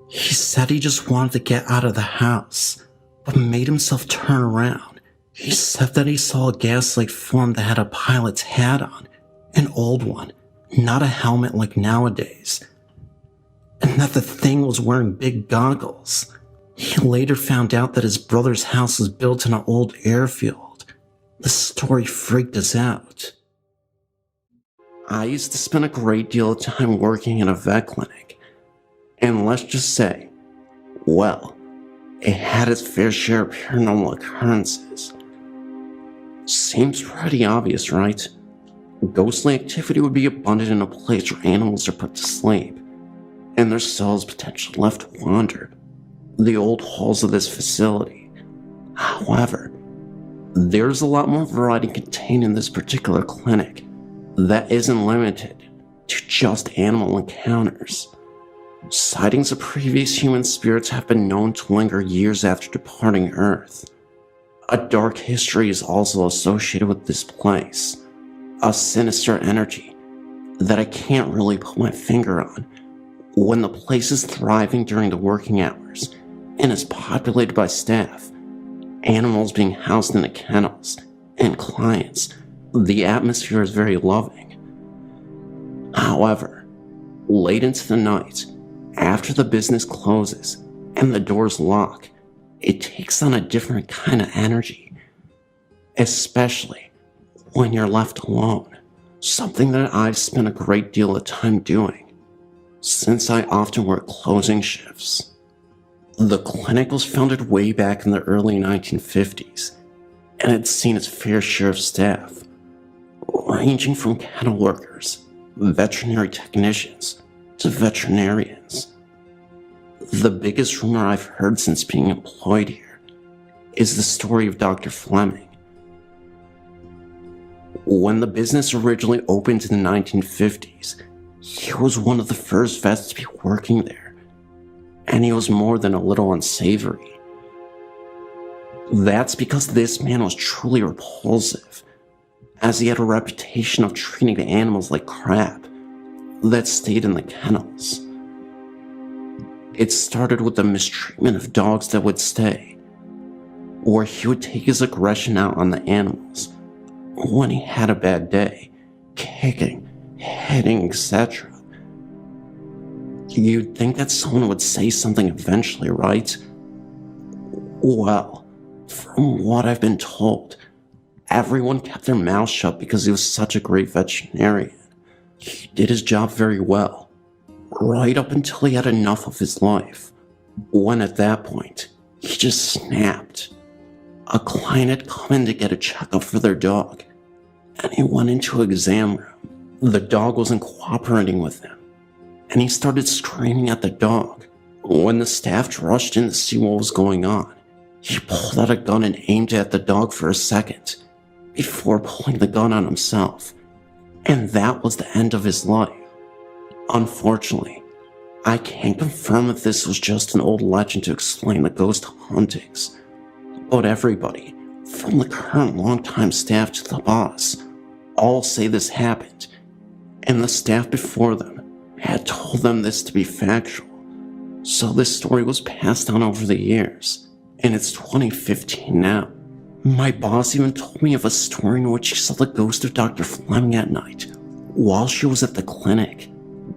He said he just wanted to get out of the house, but made himself turn around. He said that he saw a gaslight form that had a pilot's hat on, an old one, not a helmet like nowadays, and that the thing was wearing big goggles. He later found out that his brother's house was built in an old airfield. The story freaked us out. I used to spend a great deal of time working in a vet clinic, and let's just say, well, it had its fair share of paranormal occurrences. Seems pretty obvious, right? Ghostly activity would be abundant in a place where animals are put to sleep, and their souls potentially left to wander the old halls of this facility. However, there's a lot more variety contained in this particular clinic that isn't limited to just animal encounters. Sightings of previous human spirits have been known to linger years after departing Earth. A dark history is also associated with this place, a sinister energy that I can't really put my finger on. When the place is thriving during the working hours and is populated by staff, animals being housed in the kennels, and clients, the atmosphere is very loving. However, late into the night, after the business closes and the doors lock, it takes on a different kind of energy, especially when you're left alone, something that I've spent a great deal of time doing, since I often work closing shifts. The clinic was founded way back in the early 1950s, and had seen its fair share of staff, ranging from kennel workers, veterinary technicians, to veterinarians. The biggest rumor I've heard since being employed here is the story of Dr. Fleming. When the business originally opened in the 1950s, he was one of the first vets to be working there, and he was more than a little unsavory. That's because this man was truly repulsive, as he had a reputation of treating the animals like crap that stayed in the kennels. It started with the mistreatment of dogs that would stay, where he would take his aggression out on the animals when he had a bad day, kicking, hitting, etc. You'd think that someone would say something eventually, right? Well, from what I've been told, everyone kept their mouth shut because he was such a great veterinarian. He did his job very well, right up until he had enough of his life, when at that point, he just snapped. A client had come in to get a checkup for their dog, and he went into an exam room. The dog wasn't cooperating with him, and he started screaming at the dog, When the staff rushed in to see what was going on, he pulled out a gun and aimed it at the dog for a second, before pulling the gun on himself, and that was the end of his life. Unfortunately, I can't confirm if this was just an old legend to explain the ghost hauntings, but everybody, from the current longtime staff to the boss, all say this happened, and the staff before them had told them this to be factual. So this story was passed on over the years, and it's 2015 now. My boss even told me of a story in which she saw the ghost of Dr. Fleming at night, while she was at the clinic,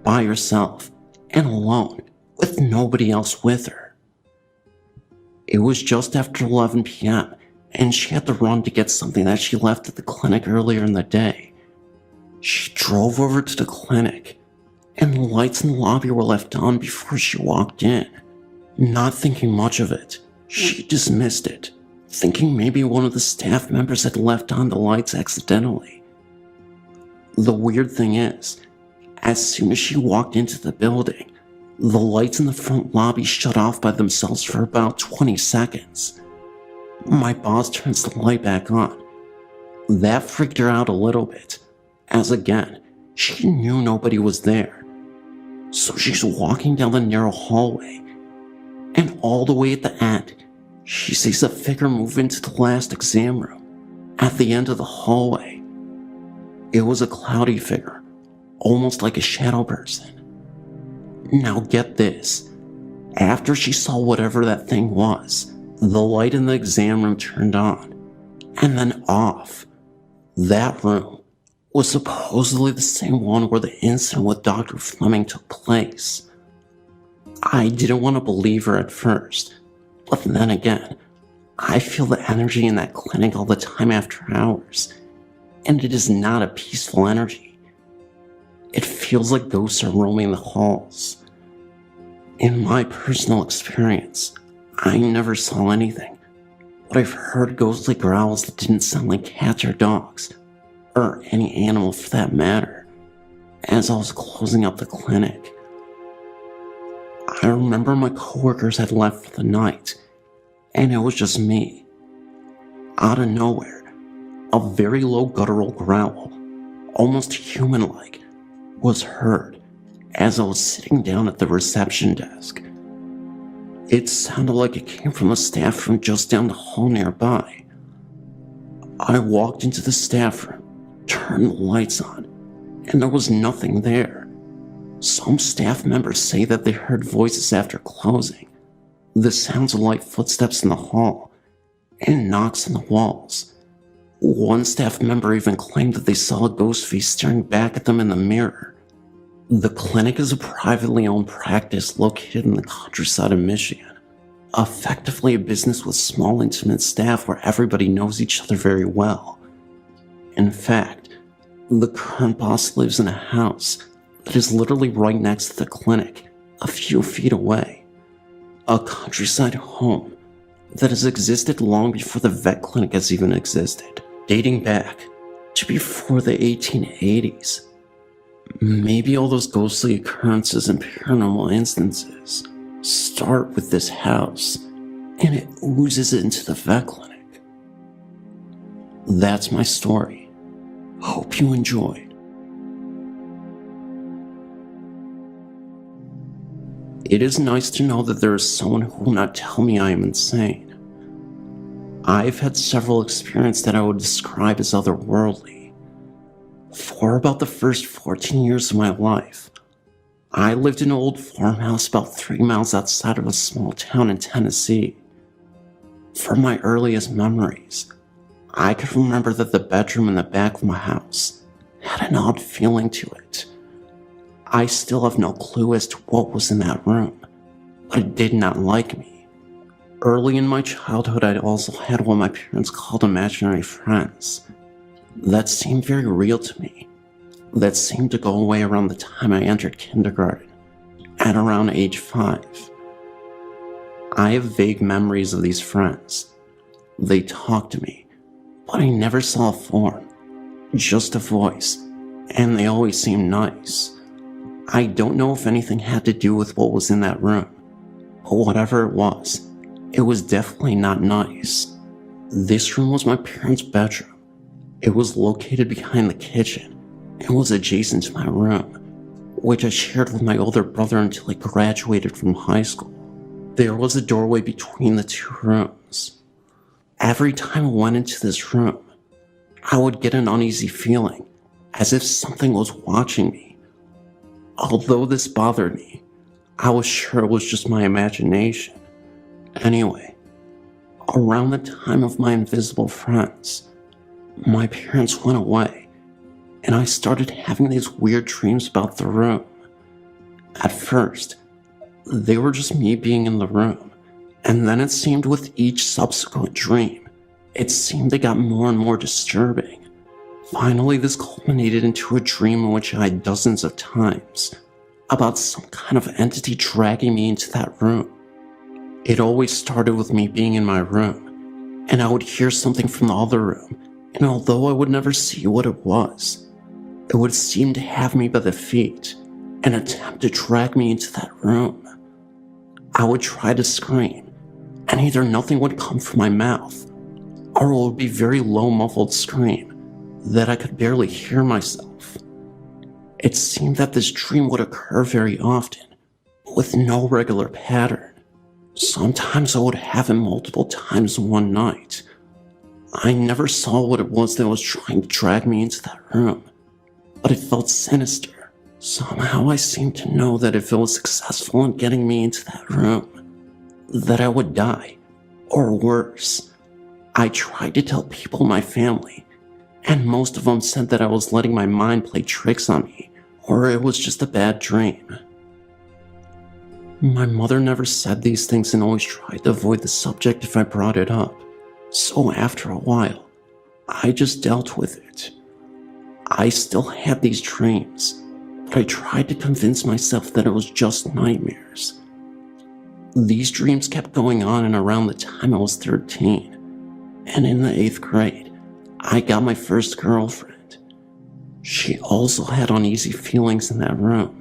by herself, and alone, with nobody else with her. It was just after 11 p.m., and she had to run to get something that she left at the clinic earlier in the day. She drove over to the clinic, and the lights in the lobby were left on before she walked in. Not thinking much of it, she dismissed it, thinking maybe one of the staff members had left on the lights accidentally. The weird thing is, as soon as she walked into the building, the lights in the front lobby shut off by themselves for about 20 seconds. My boss turns the light back on. That freaked her out a little bit, as again, she knew nobody was there. So she's walking down the narrow hallway, and all the way at the end, she sees a figure move into the last exam room, at the end of the hallway. It was a cloudy figure, almost like a shadow person. Now get this, after she saw whatever that thing was, the light in the exam room turned on, and then off. That room was supposedly the same one where the incident with Dr. Fleming took place. I didn't want to believe her at first, but then again, I feel the energy in that clinic all the time after hours, and it is not a peaceful energy. It feels like ghosts are roaming the halls. In my personal experience, I never saw anything, but I've heard ghostly growls that didn't sound like cats or dogs, or any animal for that matter, as I was closing up the clinic. I remember my coworkers had left for the night, and it was just me. Out of nowhere, a very low guttural growl, almost human-like, was heard as I was sitting down at the reception desk. It sounded like it came from the staff room just down the hall nearby. I walked into the staff room, turned the lights on, and there was nothing there. Some staff members say that they heard voices after closing, the sounds of light footsteps in the hall, and knocks on the walls. One staff member even claimed that they saw a ghost face staring back at them in the mirror. The clinic is a privately owned practice located in the countryside of Michigan, effectively a business with small, intimate staff where everybody knows each other very well. In fact, the current boss lives in a house that is literally right next to the clinic, a few feet away. A countryside home that has existed long before the vet clinic has even existed, dating back to before the 1880s. Maybe all those ghostly occurrences and paranormal instances start with this house, and it oozes into the vet clinic. That's my story. Hope you enjoyed. It is nice to know that there is someone who will not tell me I am insane. I've had several experiences that I would describe as otherworldly. For about the first 14 years of my life, I lived in an old farmhouse about 3 miles outside of a small town in Tennessee. From my earliest memories, I could remember that the bedroom in the back of my house had an odd feeling to it. I still have no clue as to what was in that room, but it did not like me. Early in my childhood, I also had what my parents called imaginary friends. That seemed very real to me. That seemed to go away around the time I entered kindergarten, at around age 5. I have vague memories of these friends. They talked to me, but I never saw a form, just a voice, and they always seemed nice. I don't know if anything had to do with what was in that room, Whatever it was definitely not nice. This room was my parents' bedroom. It was located behind the kitchen and was adjacent to my room, which I shared with my older brother until I graduated from high school. There was a doorway between the two rooms. Every time I went into this room, I would get an uneasy feeling, as if something was watching me. Although this bothered me, I was sure it was just my imagination. Anyway, around the time of my invisible friends, my parents went away, and I started having these weird dreams about the room. At first, they were just me being in the room, and then it seemed with each subsequent dream, it seemed it got more and more disturbing. Finally, this culminated into a dream in which I had dozens of times about some kind of entity dragging me into that room. It always started with me being in my room, and I would hear something from the other room, and although I would never see what it would seem to have me by the feet and attempt to drag me into that room. I would try to scream, and either nothing would come from my mouth, or it would be very low muffled scream that I could barely hear myself. It seemed that this dream would occur very often, with no regular pattern. Sometimes I would have it multiple times in one night. I never saw what it was that was trying to drag me into that room, but it felt sinister. Somehow I seemed to know that if it was successful in getting me into that room, that I would die, or worse. I tried to tell people in my family, and most of them said that I was letting my mind play tricks on me, or it was just a bad dream. My mother never said these things and always tried to avoid the subject if I brought it up, so after a while, I just dealt with it. I still had these dreams, but I tried to convince myself that it was just nightmares. These dreams kept going on and around the time I was 13, and in the 8th grade, I got my first girlfriend. She also had uneasy feelings in that room.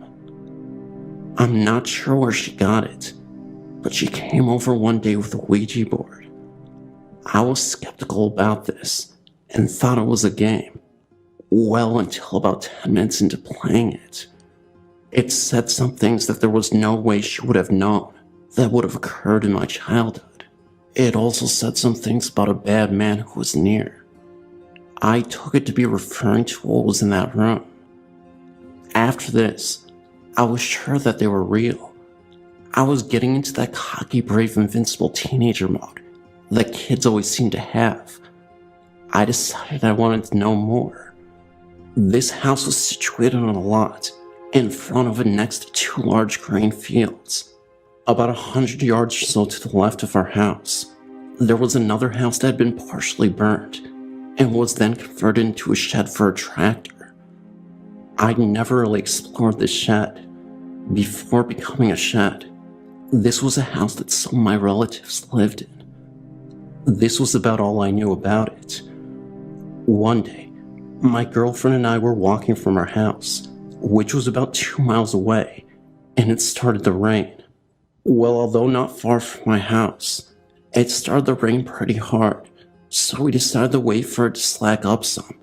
I'm not sure where she got it, but she came over one day with a Ouija board. I was skeptical about this and thought it was a game. Well, until about 10 minutes into playing it. It said some things that there was no way she would have known that would have occurred in my childhood. It also said some things about a bad man who was near. I took it to be referring to what was in that room. After this, I was sure that they were real. I was getting into that cocky, brave, invincible teenager mode that kids always seem to have. I decided I wanted to know more. This house was situated on a lot in front of and next to 2 large grain fields. About 100 yards or so to the left of our house, there was another house that had been partially burned and was then converted into a shed for a tractor. I'd never really explored this shed before becoming a shed. This was a house that some of my relatives lived in. This was about all I knew about it. One day, my girlfriend and I were walking from our house, which was about 2 miles away, and it started to rain. Well, although not far from my house, it started to rain pretty hard, so we decided to wait for it to slack up some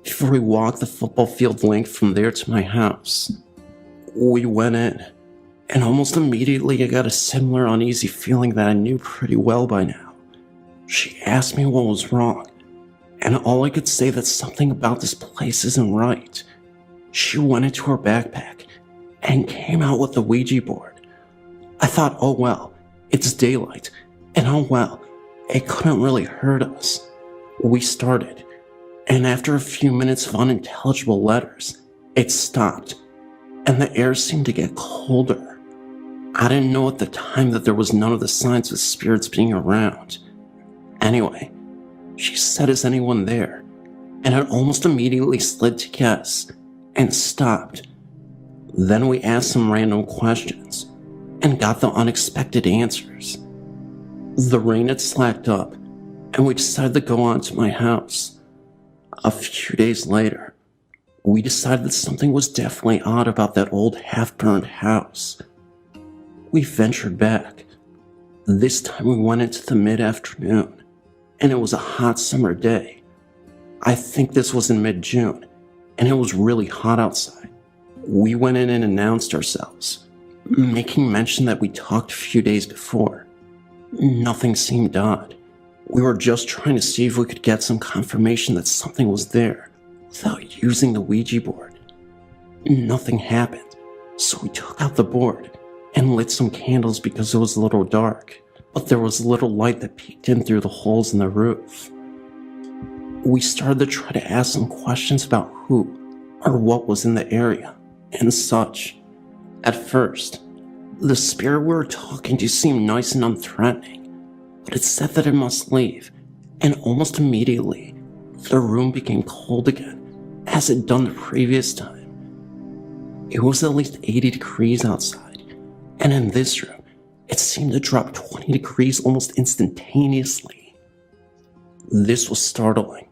before we walked the football field length from there to my house. We went in, and almost immediately I got a similar uneasy feeling that I knew pretty well by now. She asked me what was wrong, and all I could say that something about this place isn't right. She went into her backpack and came out with the Ouija board. I thought, oh well, it's daylight, and oh well, it couldn't really hurt us. We started, and after a few minutes of unintelligible letters, it stopped, and the air seemed to get colder. I didn't know at the time that there was none of the signs of spirits being around. Anyway, she said, "Is anyone there?" And it almost immediately slid to yes, and stopped. Then we asked some random questions, and got the unexpected answers. The rain had slacked up, and we decided to go on to my house. A few days later, we decided that something was definitely odd about that old half-burned house. We ventured back, This time we went into the mid-afternoon, and it was a hot summer day. I think this was in mid-June, and it was really hot outside. We went in and announced ourselves, making mention that we talked a few days before. Nothing seemed odd. We were just trying to see if we could get some confirmation that something was there without using the Ouija board. Nothing happened, so we took out the board and lit some candles because it was a little dark, but there was a little light that peeked in through the holes in the roof. We started to try to ask some questions about who or what was in the area and such. At first, the spirit we were talking to seemed nice and unthreatening, but it said that it must leave, and almost immediately, the room became cold again, as it had done the previous time. It was at least 80 degrees outside, and in this room, it seemed to drop 20 degrees almost instantaneously. This was startling,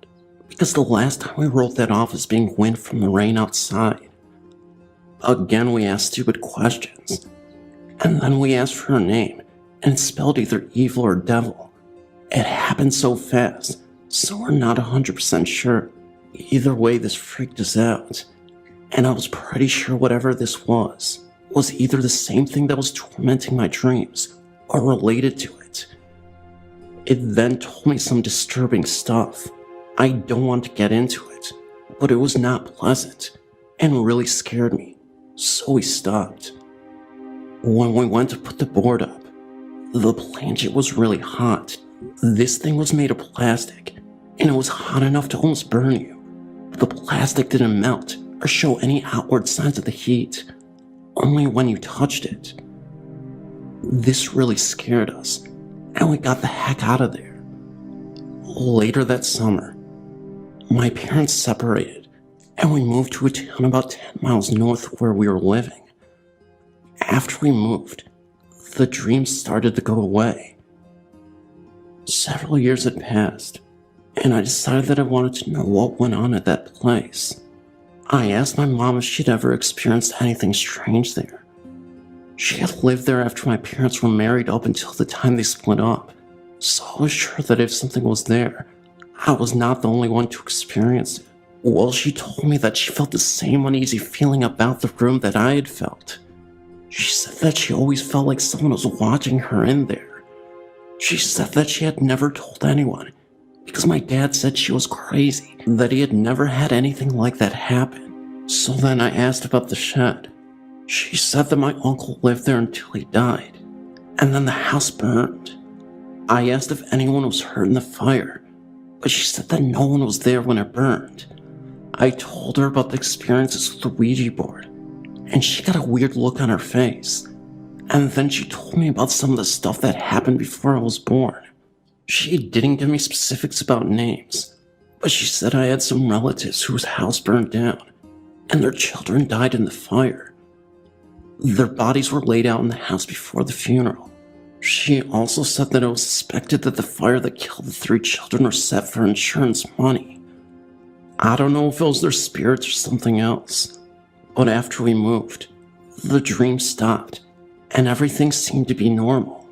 because the last time we wrote that off as being wind from the rain outside. Again, we asked stupid questions, and then we asked for her name, and it spelled either evil or devil. It happened so fast, so we're not 100% sure. Either way, this freaked us out, and I was pretty sure whatever this was either the same thing that was tormenting my dreams, or related to it. It then told me some disturbing stuff. I don't want to get into it, but it was not pleasant, and really scared me, so we stopped. When we went to put the board up, the blanket was really hot. This thing was made of plastic, and it was hot enough to almost burn you, but the plastic didn't melt or show any outward signs of the heat, only when you touched it. This really scared us, and we got the heck out of there. Later that summer, my parents separated, and we moved to a town about 10 miles north of where we were living. After we moved, the dreams started to go away. Several years had passed, and I decided that I wanted to know what went on at that place. I asked my mom if she'd ever experienced anything strange there. She had lived there after my parents were married up until the time they split up, so I was sure that if something was there, I was not the only one to experience it. Well, she told me that she felt the same uneasy feeling about the room that I had felt. She said that she always felt like someone was watching her in there. She said that she had never told anyone, because my dad said she was crazy, that he had never had anything like that happen. So then I asked about the shed. She said that my uncle lived there until he died, and then the house burned. I asked if anyone was hurt in the fire, but she said that no one was there when it burned. I told her about the experiences with the Ouija board, and she got a weird look on her face. And then she told me about some of the stuff that happened before I was born. She didn't give me specifics about names, but she said I had some relatives whose house burned down, and their children died in the fire. Their bodies were laid out in the house before the funeral. She also said that it was suspected that the fire that killed the 3 children was set for insurance money. I don't know if it was their spirits or something else, but after we moved, the dream stopped, and everything seemed to be normal.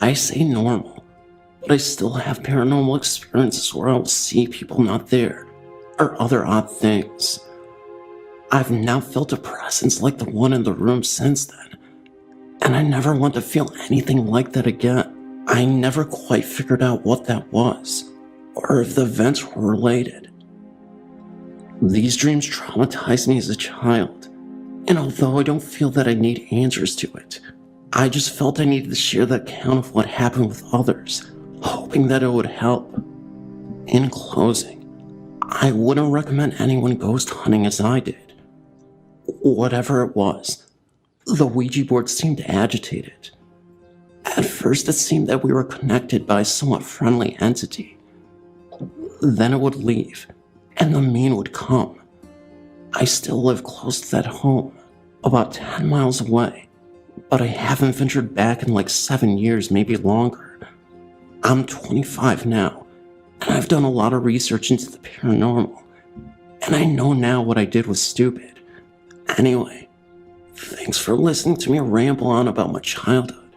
I say normal, but I still have paranormal experiences where I will see people not there, or other odd things. I've now felt a presence like the one in the room since then, and I never want to feel anything like that again. I never quite figured out what that was, or if the events were related. These dreams traumatized me as a child, and although I don't feel that I need answers to it, I just felt I needed to share the account of what happened with others, hoping that it would help. In closing, I wouldn't recommend anyone ghost hunting as I did. Whatever it was, the Ouija board seemed agitated. At first it seemed that we were connected by a somewhat friendly entity. Then it would leave, and the mean would come. I still live close to that home, about 10 miles away, but I haven't ventured back in like 7 years, maybe longer. I'm 25 now, and I've done a lot of research into the paranormal, and I know now what I did was stupid. Anyway, thanks for listening to me ramble on about my childhood.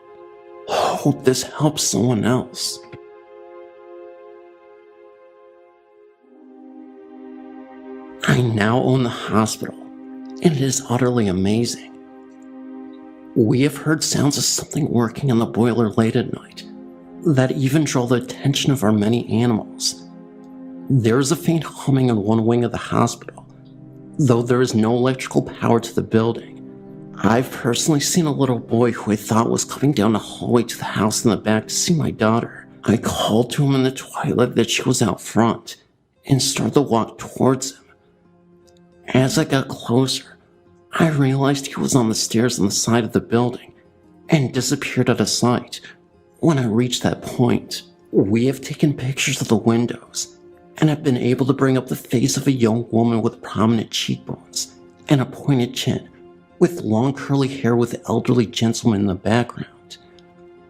hope this helps someone else. I now own the hospital, and it is utterly amazing. We have heard sounds of something working on the boiler late at night that even draw the attention of our many animals. There is a faint humming in one wing of the hospital, though there is no electrical power to the building. I've personally seen a little boy who I thought was coming down the hallway to the house in the back to see my daughter. I called to him in the twilight that she was out front and started to walk towards him. As I got closer, I realized he was on the stairs on the side of the building and disappeared out of sight. When I reached that point, we have taken pictures of the windows and have been able to bring up the face of a young woman with prominent cheekbones and a pointed chin, with long curly hair with an elderly gentleman in the background.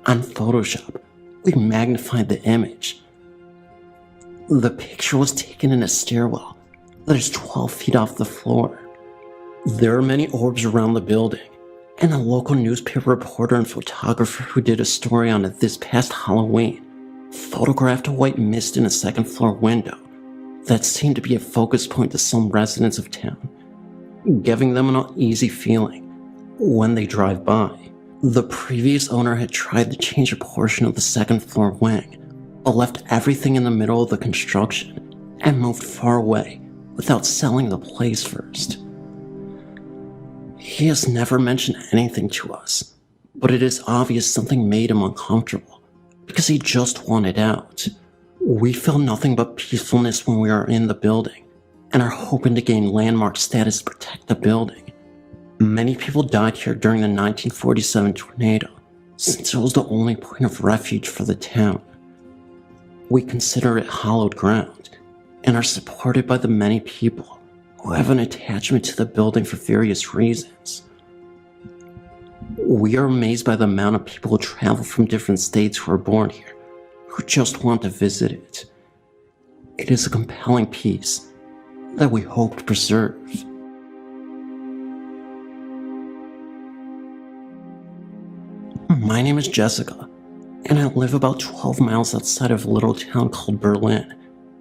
On Photoshop, we magnified the image. The picture was taken in a stairwell that is 12 feet off the floor. There are many orbs around the building, and a local newspaper reporter and photographer who did a story on it this past Halloween photographed a white mist in a second floor window that seemed to be a focus point to some residents of town, giving them an uneasy feeling when they drive by. The previous owner had tried to change a portion of the second floor wing, but left everything in the middle of the construction and moved far away without selling the place first. He has never mentioned anything to us, but it is obvious something made him uncomfortable because he just wanted out. We feel nothing but peacefulness when we are in the building and are hoping to gain landmark status to protect the building. Many people died here during the 1947 tornado, since it was the only point of refuge for the town. We consider it hallowed ground and are supported by the many people who have an attachment to the building for various reasons. We are amazed by the amount of people who travel from different states who are born here, who just want to visit it. It is a compelling piece that we hope to preserve. My name is Jessica, and I live about 12 miles outside of a little town called Berlin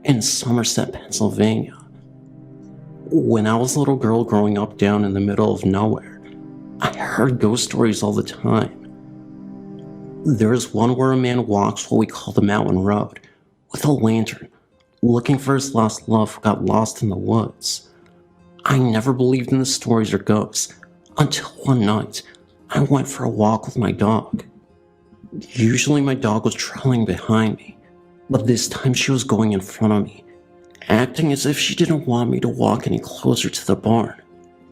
in Somerset, Pennsylvania. When I was a little girl growing up down in the middle of nowhere, I heard ghost stories all the time. There is one where a man walks what we call the mountain road with a lantern, looking for his lost love who got lost in the woods. I never believed in the stories or ghosts until one night I went for a walk with my dog. Usually my dog was trailing behind me, but this time she was going in front of me, acting as if she didn't want me to walk any closer to the barn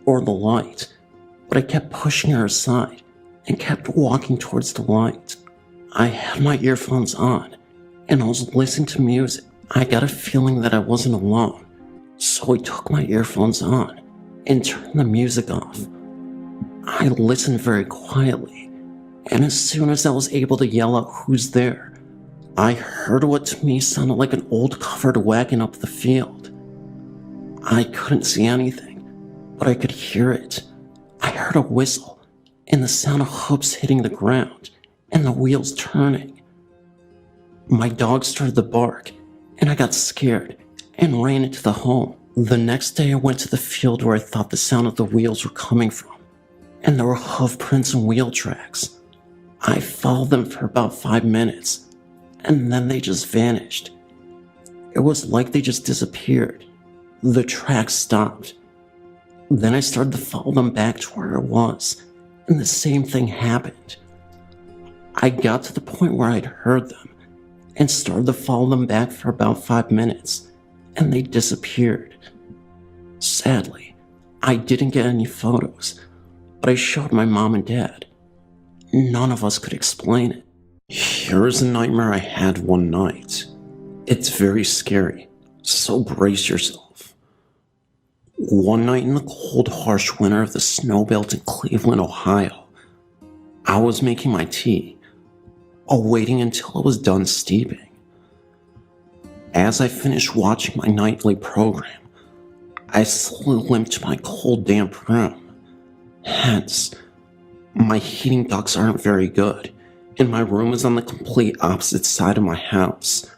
or the light, but I kept pushing her aside and kept walking towards the light. I had my earphones on and I was listening to music. I got a feeling that I wasn't alone, so I took my earphones on and turned the music off. I listened very quietly, and as soon as I was able to yell out who's there, I heard what to me sounded like an old covered wagon up the field. I couldn't see anything, but I could hear it. I heard a whistle and the sound of hooves hitting the ground and the wheels turning. My dog started to bark, and I got scared and ran into the home. The next day I went to the field where I thought the sound of the wheels were coming from, and there were hoof prints and wheel tracks. I followed them for about 5 minutes, and then they just vanished. It was like they just disappeared. The tracks stopped. Then I started to follow them back to where I was, and the same thing happened. I got to the point where I'd heard them, and started to follow them back for about 5 minutes, and they disappeared. Sadly, I didn't get any photos, but I showed my mom and dad. None of us could explain it. Here's a nightmare I had one night. It's very scary, so brace yourself. One night in the cold, harsh winter of the snow belt in Cleveland, Ohio, I was making my tea, awaiting until it was done steeping. As I finished watching my nightly program, I slowly limped to my cold, damp room. Hence, my heating ducts aren't very good, and my room is on the complete opposite side of my house,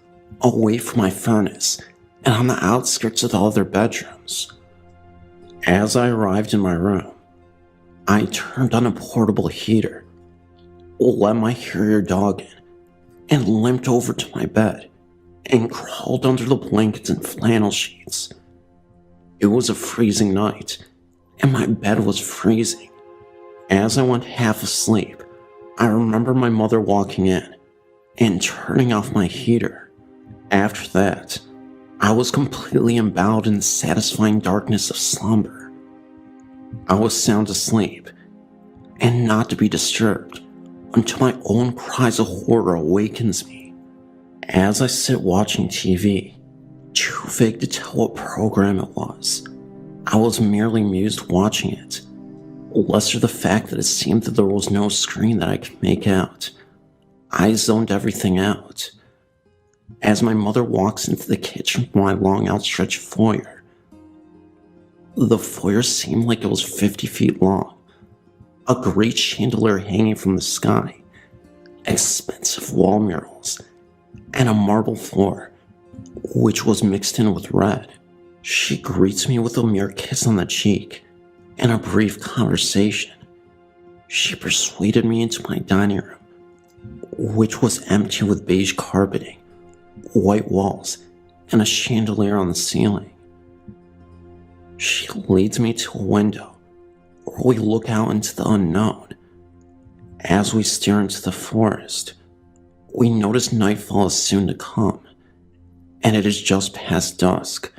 away from my furnace and on the outskirts of the other bedrooms. As I arrived in my room, I turned on a portable heater, let my carrier dog in, and limped over to my bed and crawled under the blankets and flannel sheets. It was a freezing night, and my bed was freezing. As I went half asleep, I remember my mother walking in and turning off my heater. After that, I was completely emboweled in the satisfying darkness of slumber. I was sound asleep, and not to be disturbed until my own cries of horror awakens me. As I sit watching TV, too vague to tell what program it was, I was merely amused watching it, lesser the fact that it seemed that there was no screen that I could make out. I zoned everything out. As my mother walks into the kitchen from my long outstretched foyer, the foyer seemed like it was 50 feet long, a great chandelier hanging from the sky, expensive wall murals, and a marble floor, which was mixed in with red. She greets me with a mere kiss on the cheek and a brief conversation. She persuaded me into my dining room, which was empty with beige carpeting, white walls, and a chandelier on the ceiling. She leads me to a window where we look out into the unknown. As we stare into the forest, we notice nightfall is soon to come, and it is just past dusk.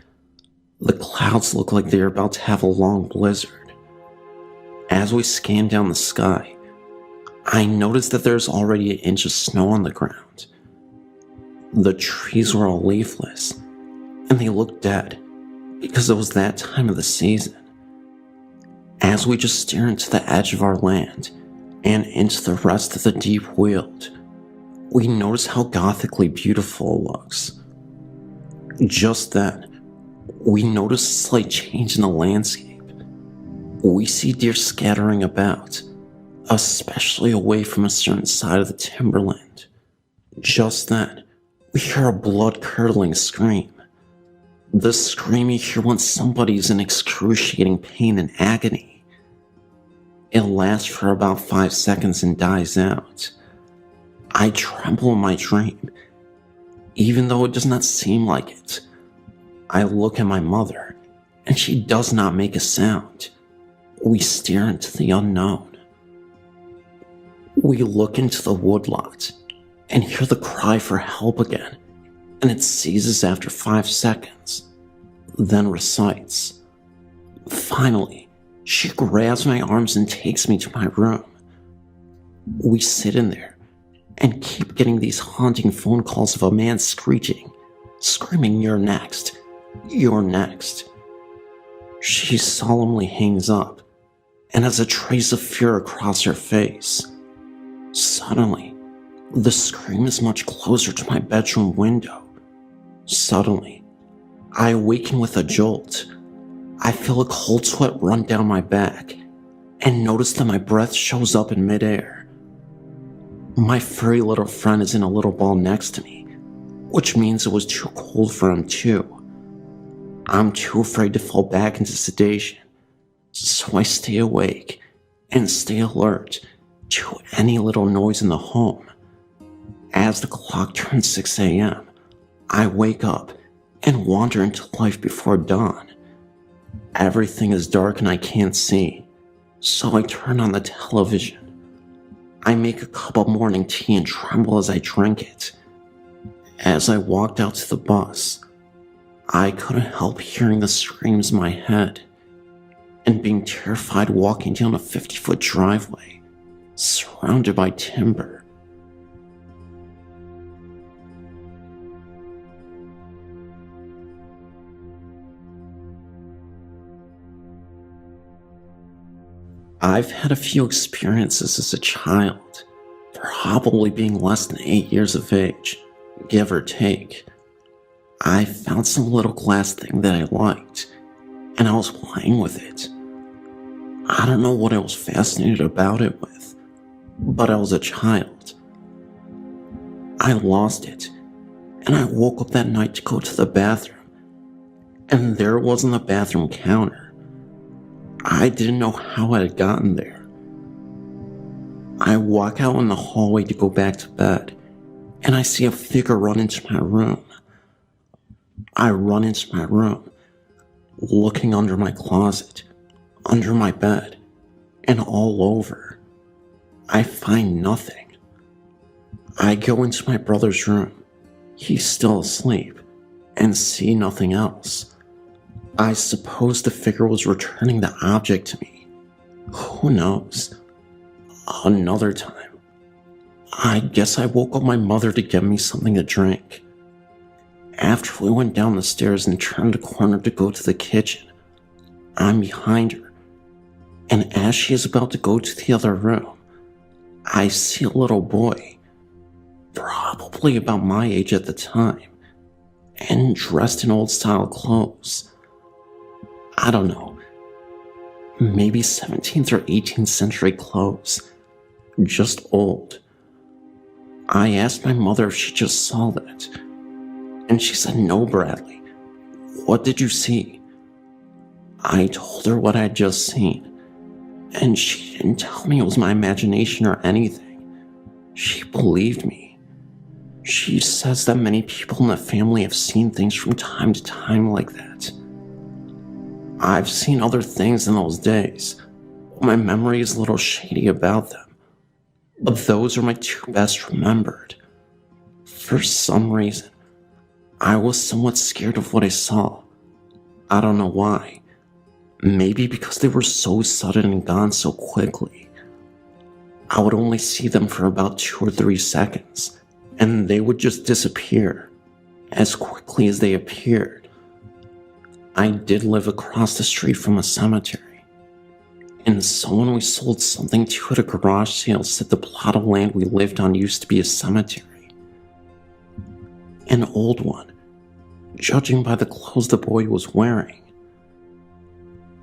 The clouds look like they are about to have a long blizzard. As we scan down the sky, I notice that there's already an inch of snow on the ground. The trees were all leafless, and they looked dead because it was that time of the season. As we just stare into the edge of our land and into the rest of the deep weald, we notice how gothically beautiful it looks. Just then, we notice a slight change in the landscape. We see deer scattering about, especially away from a certain side of the timberland. Just then, we hear a blood-curdling scream. The scream you hear when somebody's in excruciating pain and agony. It lasts for about 5 seconds and dies out. I tremble in my dream, even though it does not seem like it. I look at my mother, and she does not make a sound. We stare into the unknown. We look into the woodlot and hear the cry for help again, and it ceases after 5 seconds, then recites. Finally, she grabs my arms and takes me to my room. We sit in there and keep getting these haunting phone calls of a man screaming, "You're next, you're next." She solemnly hangs up and has a trace of fear across her face. Suddenly, the scream is much closer to my bedroom window. Suddenly, I awaken with a jolt. I feel a cold sweat run down my back and notice that my breath shows up in midair. My furry little friend is in a little ball next to me, which means it was too cold for him too. I'm too afraid to fall back into sedation, so I stay awake and stay alert to any little noise in the home. As the clock turns 6 a.m., I wake up and wander into life before dawn. Everything is dark and I can't see, so I turn on the television. I make a cup of morning tea and tremble as I drink it. As I walked out to the bus, I couldn't help hearing the screams in my head and being terrified walking down a 50-foot driveway surrounded by timber. I've had a few experiences as a child, probably being less than 8 years of age, give or take. I found some little glass thing that I liked, and I was playing with it. I don't know what I was fascinated about it with, but I was a child. I lost it, and I woke up that night to go to the bathroom, and there it was on the bathroom counter. I didn't know how I had gotten there. I walk out in the hallway to go back to bed, and I see a figure run into my room. I run into my room, looking under my closet, under my bed, and all over. I find nothing. I go into my brother's room. He's still asleep, and see nothing else. I suppose the figure was returning the object to me. Who knows? Another time, I guess I woke up my mother to get me something to drink. After we went down the stairs and turned a corner to go to the kitchen, I'm behind her, and as she is about to go to the other room, I see a little boy, probably about my age at the time, and dressed in old-style clothes. I don't know, maybe 17th or 18th century clothes, just old. I asked my mother if she just saw that, and she said, "No, Bradley. What did you see?" I told her what I'd just seen, and she didn't tell me it was my imagination or anything. She believed me. She says that many people in the family have seen things from time to time like that. I've seen other things in those days. My memory is a little shady about them, but those are my two best remembered. For some reason, I was somewhat scared of what I saw. I don't know why. Maybe because they were so sudden and gone so quickly. I would only see them for about 2 or 3 seconds, and they would just disappear as quickly as they appeared. I did live across the street from a cemetery, and someone we sold something to at a garage sale said the plot of land we lived on used to be a cemetery. An old one, judging by the clothes the boy was wearing.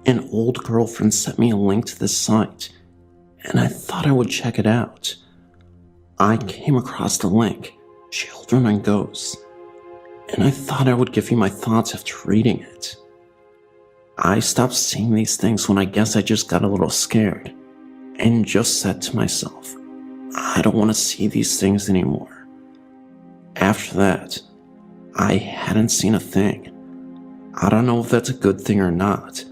An old girlfriend sent me a link to the site, and I thought I would check it out. I came across the link, Children and Ghosts, and I thought I would give you my thoughts after reading it. I stopped seeing these things when I guess I just got a little scared, and just said to myself, I don't want to see these things anymore. After that, I hadn't seen a thing. I don't know if that's a good thing or not.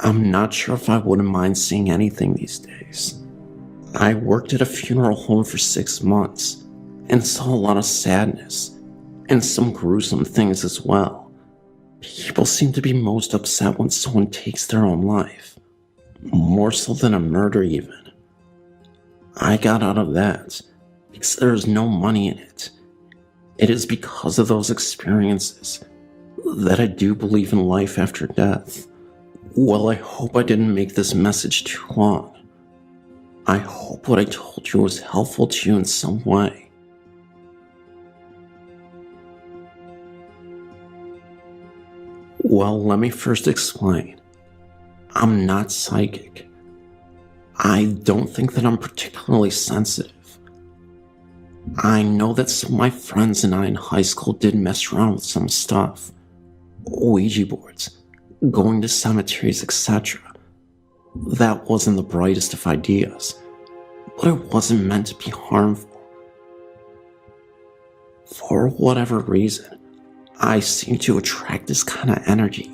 I'm not sure if I wouldn't mind seeing anything these days. I worked at a funeral home for 6 months and saw a lot of sadness and some gruesome things as well. People seem to be most upset when someone takes their own life, more so than a murder even. I got out of that because there is no money in it. It is because of those experiences that I do believe in life after death. Well, I hope I didn't make this message too long. I hope what I told you was helpful to you in some way. Well, let me first explain. I'm not psychic. I don't think that I'm particularly sensitive. I know that some of my friends and I in high school did mess around with some stuff. Ouija boards, going to cemeteries, etc. That wasn't the brightest of ideas, but it wasn't meant to be harmful. For whatever reason, I seem to attract this kind of energy.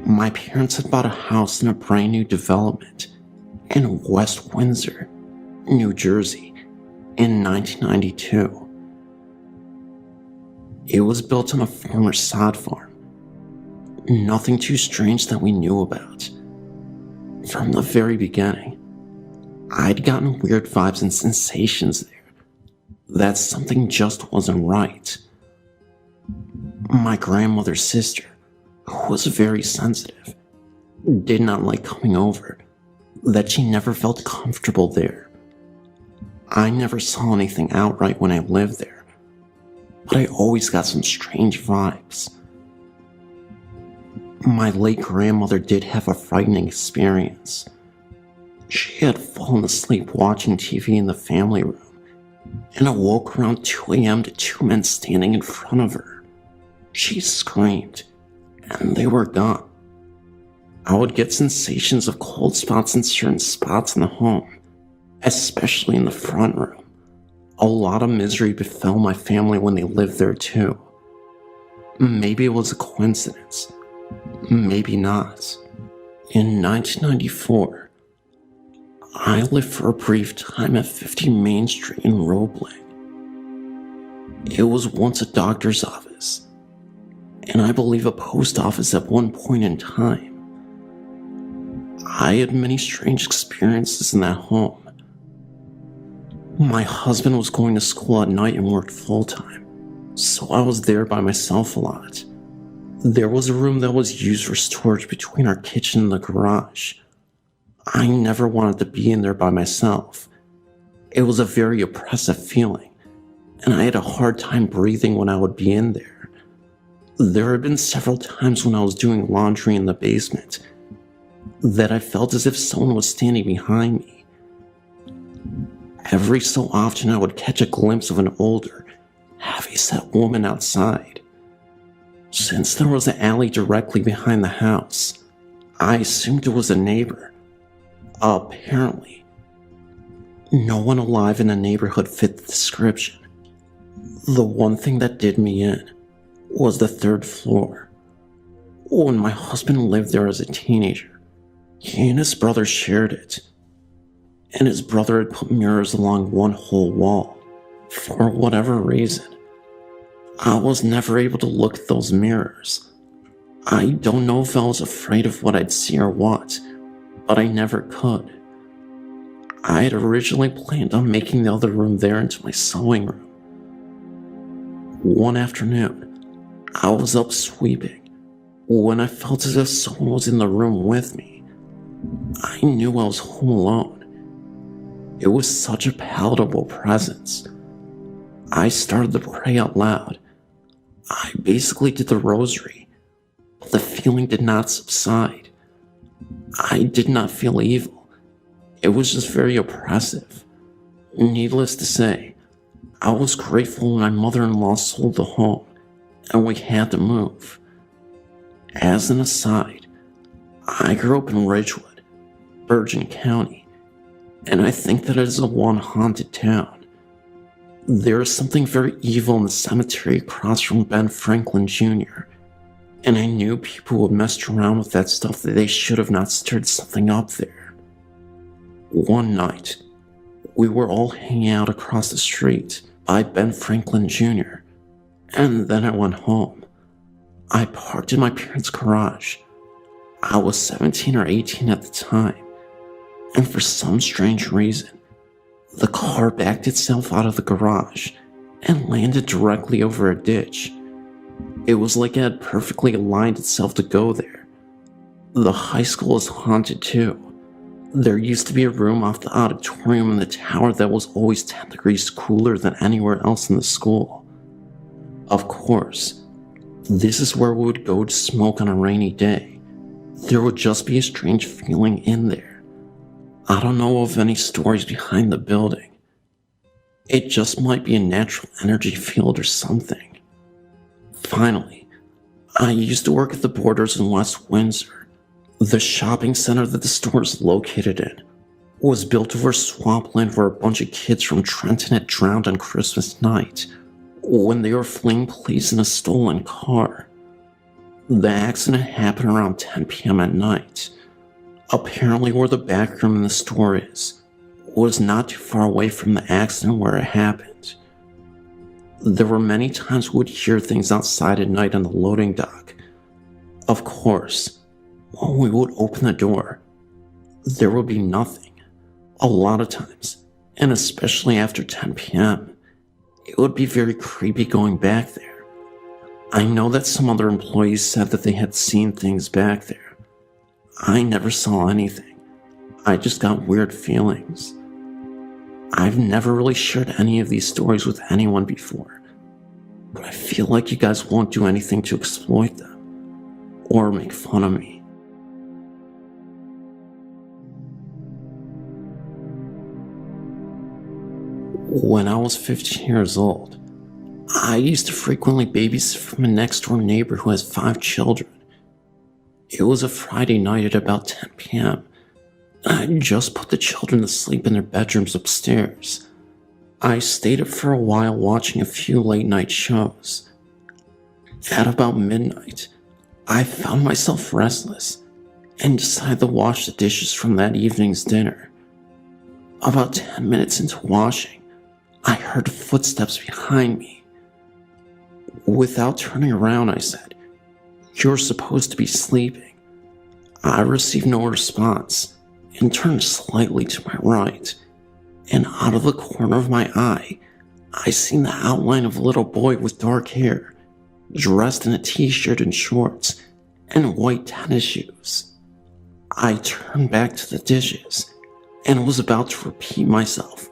My parents had bought a house in a brand new development in West Windsor, New Jersey, in 1992. It was built on a former sod farm. Nothing too strange that we knew about. From the very beginning, I'd gotten weird vibes and sensations there, that something just wasn't right. My grandmother's sister, who was very sensitive, did not like coming over, that she never felt comfortable there. I never saw anything outright when I lived there, but I always got some strange vibes. My late grandmother did have a frightening experience. She had fallen asleep watching TV in the family room and awoke around 2 a.m. to 2 men standing in front of her. She screamed, and they were gone. I would get sensations of cold spots in certain spots in the home, especially in the front room. A lot of misery befell my family when they lived there too. Maybe it was a coincidence. Maybe not. In 1994, I lived for a brief time at 50 Main Street in Roebling. It was once a doctor's office, and I believe a post office at one point in time. I had many strange experiences in that home. My husband was going to school at night and worked full-time, so I was there by myself a lot. There was a room that was used for storage between our kitchen and the garage. I never wanted to be in there by myself. It was a very oppressive feeling, and I had a hard time breathing when I would be in there. There had been several times when I was doing laundry in the basement that I felt as if someone was standing behind me. Every so often I would catch a glimpse of an older, heavy-set woman outside. Since there was an alley directly behind the house, I assumed it was a neighbor. Apparently, no one alive in the neighborhood fit the description. The one thing that did me in was the 3rd floor. When my husband lived there as a teenager, he and his brother shared it, and his brother had put mirrors along one whole wall. For whatever reason, I was never able to look at those mirrors. I don't know if I was afraid of what I'd see or what, but I never could. I had originally planned on making the other room there into my sewing room. One afternoon, I was up sweeping when I felt as if someone was in the room with me. I knew I was home alone. It was such a palatable presence. I started to pray out loud. I basically did the rosary, but the feeling did not subside. I did not feel evil. It was just very oppressive. Needless to say, I was grateful when my mother-in-law sold the home and we had to move. As an aside, I grew up in Ridgewood, Bergen County, and I think that it is a one haunted town. There is something very evil in the cemetery across from Ben Franklin Jr., and I knew people would mess around with that stuff that they should have not stirred something up there. One night, we were all hanging out across the street by Ben Franklin Jr., and then I went home. I parked in my parents' garage. I was 17 or 18 at the time, and for some strange reason, the car backed itself out of the garage and landed directly over a ditch. It was like it had perfectly aligned itself to go there. The high school is haunted too. There used to be a room off the auditorium in the tower that was always 10 degrees cooler than anywhere else in the school. Of course, this is where we would go to smoke on a rainy day. There would just be a strange feeling in there. I don't know of any stories behind the building. It just might be a natural energy field or something. Finally, I used to work at the Borders in West Windsor. The shopping center that the store is located in was built over swampland where a bunch of kids from Trenton had drowned on Christmas night when they were fleeing police in a stolen car. The accident happened around 10 p.m. at night. Apparently where the back room in the store is was not too far away from the accident where it happened. There were many times we would hear things outside at night on the loading dock. Of course, when we would open the door, there would be nothing. A lot of times, and especially after 10 p.m., it would be very creepy going back there. I know that some other employees said that they had seen things back there. I never saw anything. I just got weird feelings. I've never really shared any of these stories with anyone before, but I feel like you guys won't do anything to exploit them or make fun of me. When I was 15 years old, I used to frequently babysit from a next-door neighbor who has 5 children. It was a Friday night at about 10 p.m. I just put the children to sleep in their bedrooms upstairs. I stayed up for a while watching a few late-night shows. At about midnight, I found myself restless and decided to wash the dishes from that evening's dinner. About 10 minutes into washing, I heard footsteps behind me. Without turning around, I said, "You're supposed to be sleeping." I received no response and turned slightly to my right, and out of the corner of my eye, I seen the outline of a little boy with dark hair, dressed in a t-shirt and shorts, and white tennis shoes. I turned back to the dishes and was about to repeat myself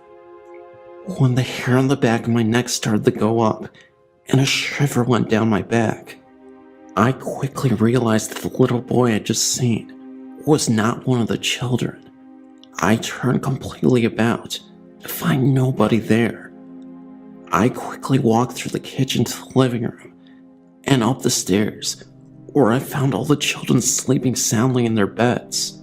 when the hair on the back of my neck started to go up and a shiver went down my back. I quickly realized that the little boy I had just seen was not one of the children. I turned completely about to find nobody there. I quickly walked through the kitchen to the living room and up the stairs, where I found all the children sleeping soundly in their beds.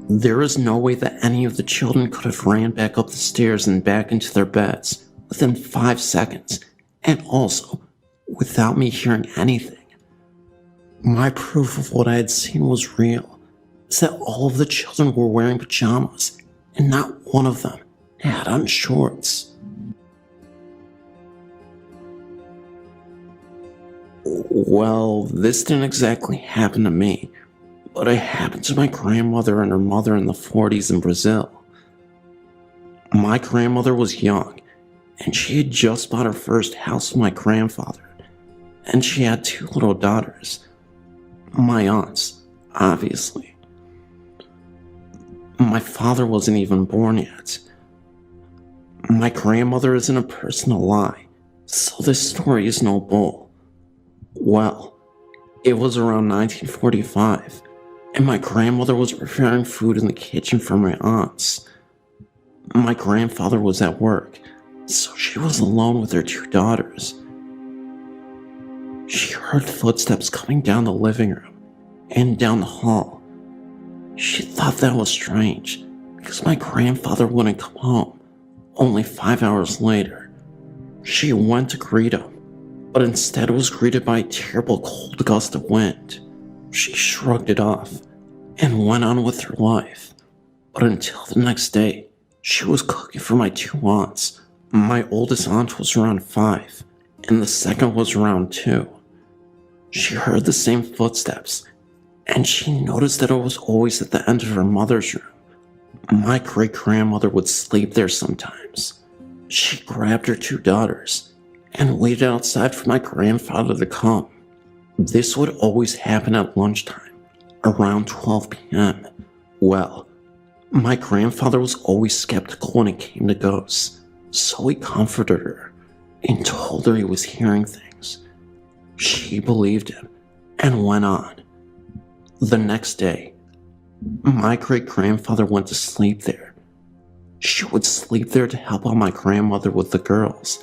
There is no way that any of the children could have ran back up the stairs and back into their beds within 5 seconds, and also without me hearing anything. My proof of what I had seen was real, is that all of the children were wearing pajamas, and not one of them had on shorts. Well, this didn't exactly happen to me, but it happened to my grandmother and her mother in the 40s in Brazil. My grandmother was young, and she had just bought her first house with my grandfather, and she had 2 little daughters. My aunts, obviously. My father wasn't even born yet. My grandmother isn't a person to lie, so this story is no bull. Well, it was around 1945, and my grandmother was preparing food in the kitchen for my aunts. My grandfather was at work, so she was alone with her 2 daughters. She heard footsteps coming down the living room and down the hall. She thought that was strange, because my grandfather wouldn't come home. Only 5 hours later, she went to greet him, but instead was greeted by a terrible cold gust of wind. She shrugged it off and went on with her life. But until the next day, she was cooking for my 2 aunts. My oldest aunt was around 5, and the second was around 2. She heard the same footsteps, and she noticed that it was always at the end of her mother's room. My great-grandmother would sleep there sometimes. She grabbed her 2 daughters and waited outside for my grandfather to come. This would always happen at lunchtime, around 12 p.m. Well, my grandfather was always skeptical when it came to ghosts, so he comforted her and told her he was hearing things. She believed him and went on. The next day, my great-grandfather went to sleep there. She would sleep there to help out my grandmother with the girls,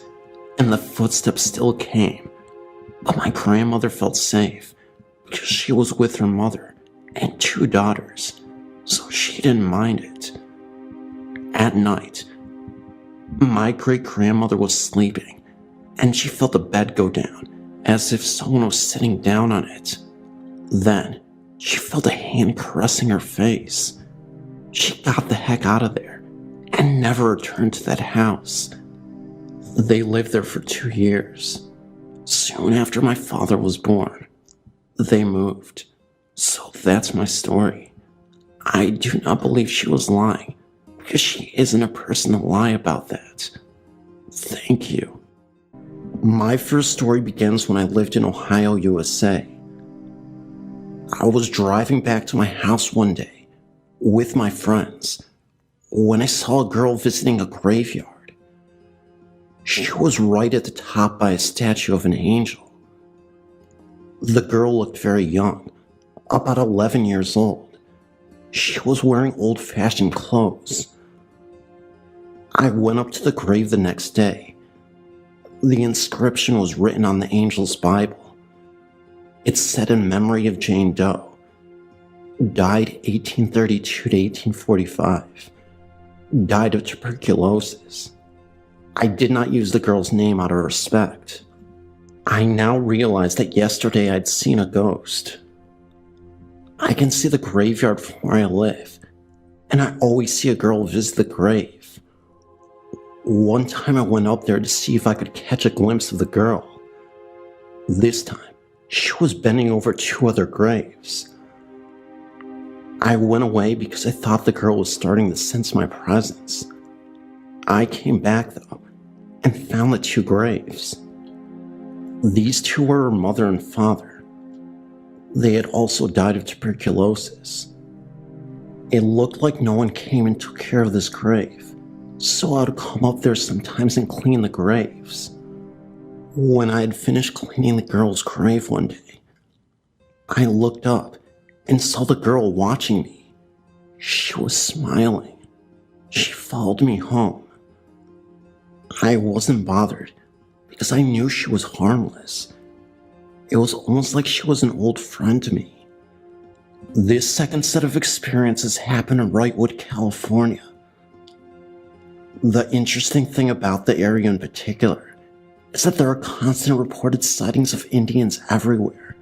and the footsteps still came, but my grandmother felt safe because she was with her mother and 2 daughters, so she didn't mind it. At night, my great-grandmother was sleeping, and she felt the bed go down as if someone was sitting down on it. Then, she felt a hand caressing her face. She got the heck out of there and never returned to that house. They lived there for 2 years. Soon after my father was born, they moved. So that's my story. I do not believe she was lying, because she isn't a person to lie about that. Thank you. My first story begins when I lived in Ohio, USA. I was driving back to my house one day with my friends when I saw a girl visiting a graveyard. She was right at the top by a statue of an angel. The girl looked very young, about 11 years old. She was wearing old-fashioned clothes. I went up to the grave the next day. The inscription was written on the angel's Bible. It said in memory of Jane Doe, died 1832 to 1845, died of tuberculosis. I did not use the girl's name out of respect. I now realize that yesterday I'd seen a ghost. I can see the graveyard from where I live, and I always see a girl visit the grave. One time I went up there to see if I could catch a glimpse of the girl. This time, she was bending over 2 other graves. I went away because I thought the girl was starting to sense my presence. I came back though, and found the 2 graves. These 2 were her mother and father. They had also died of tuberculosis. It looked like no one came and took care of this grave, so I would come up there sometimes and clean the graves. When I had finished cleaning the girl's grave one day, I looked up and saw the girl watching me. She was smiling. She followed me home. I wasn't bothered because I knew she was harmless. It was almost like she was an old friend to me. This second set of experiences happened in Wrightwood, California. The interesting thing about the area in particular is that there are constant reported sightings of Indians everywhere.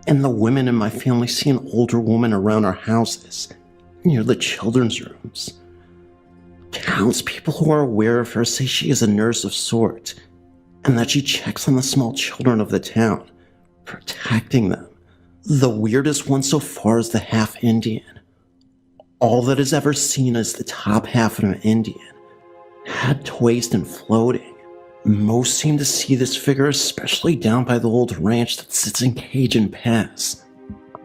And the women in my family see an older woman around our houses, near the children's rooms. Townspeople who are aware of her say she is a nurse of sorts, and that she checks on the small children of the town, protecting them. The weirdest one so far is the half-Indian. All that is ever seen is the top half of an Indian, head to waist and floating. Most seem to see this figure especially down by the old ranch that sits in Cajun Pass,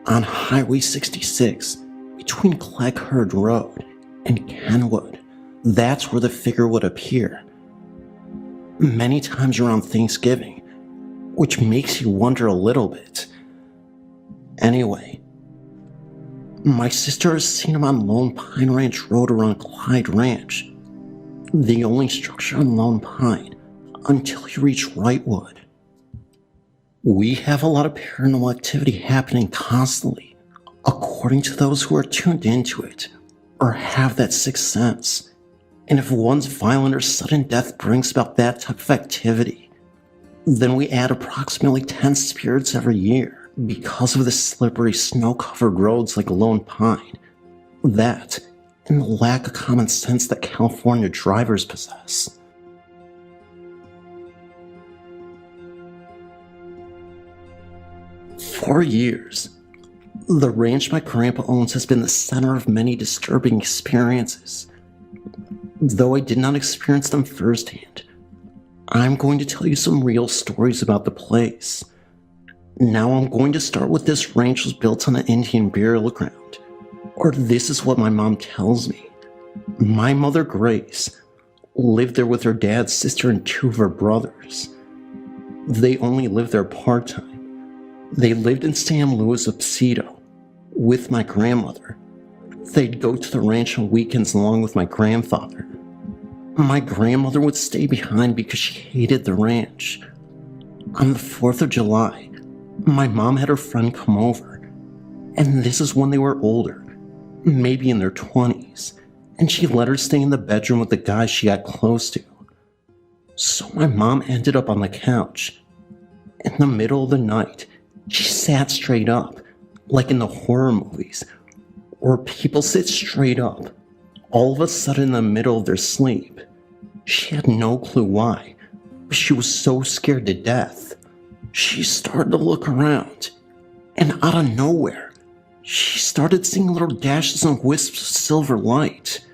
on Highway 66, between Clegherd Road and Kenwood. That's where the figure would appear. Many times around Thanksgiving, which makes you wonder a little bit. Anyway, my sister has seen him on Lone Pine Ranch Road around Clyde Ranch, the only structure on Lone Pine, until you reach Wrightwood. We have a lot of paranormal activity happening constantly, according to those who are tuned into it, or have that sixth sense. And if one's violent or sudden death brings about that type of activity, then we add approximately 10 spirits every year because of the slippery snow-covered roads like Lone Pine. That, and the lack of common sense that California drivers possess. For years, the ranch my grandpa owns has been the center of many disturbing experiences. Though I did not experience them firsthand, I'm going to tell you some real stories about the place. Now I'm going to start with this ranch was built on an Indian burial ground, or this is what my mom tells me. My mother, Grace, lived there with her dad, sister, and 2 of her brothers. They only lived there part-time. They lived in San Luis Obispo with my grandmother. They'd go to the ranch on weekends along with my grandfather. My grandmother would stay behind because she hated the ranch. On the 4th of July, my mom had her friend come over, and this is when they were older, maybe in their 20s, and she let her stay in the bedroom with the guy she got close to. So my mom ended up on the couch. In the middle of the night, she sat straight up, like in the horror movies, where people sit straight up, all of a sudden in the middle of their sleep. She had no clue why, but she was so scared to death. She started to look around, and out of nowhere, she started seeing little dashes and wisps of silver light.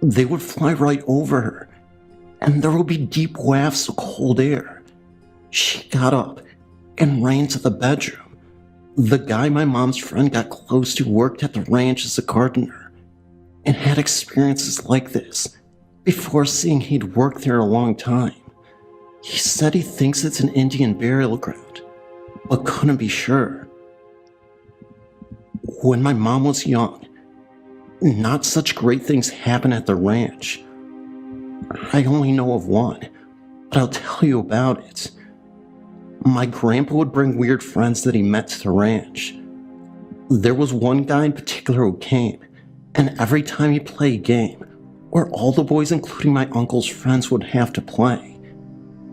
They would fly right over her, and there would be deep wafts of cold air. She got up and ran to the bedroom. The guy my mom's friend got close to worked at the ranch as a gardener, and had experiences like this before seeing he'd worked there a long time. He said he thinks it's an Indian burial ground, but couldn't be sure. When my mom was young, not such great things happened at the ranch. I only know of one, but I'll tell you about it. My grandpa would bring weird friends that he met to the ranch. There was one guy in particular who came, and every time he'd play a game, where all the boys, including my uncle's friends, would have to play,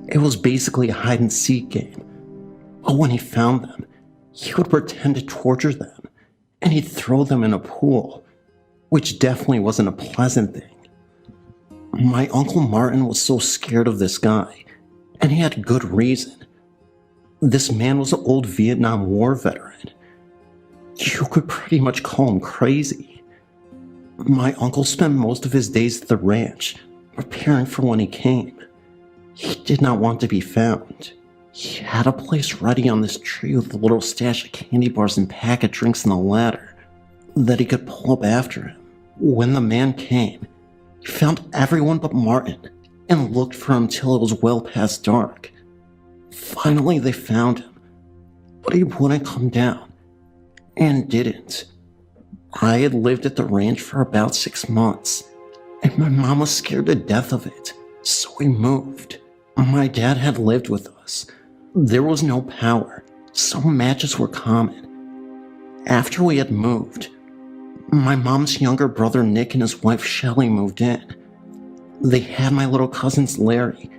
it was basically a hide-and-seek game. But when he found them, he would pretend to torture them, and he'd throw them in a pool, which definitely wasn't a pleasant thing. My Uncle Martin was so scared of this guy, and he had good reason. This man was an old Vietnam War veteran. You could pretty much call him crazy. My uncle spent most of his days at the ranch, preparing for when he came. He did not want to be found. He had a place ready on this tree with a little stash of candy bars and packet drinks on the ladder that he could pull up after him. When the man came, he found everyone but Martin and looked for him till it was well past dark. Finally, they found him, but he wouldn't come down, and didn't. I had lived at the ranch for about 6 months, and my mom was scared to death of it, so we moved. My dad had lived with us. There was no power, so matches were common. After we had moved, my mom's younger brother Nick and his wife Shelly moved in. They had my little cousins Larry,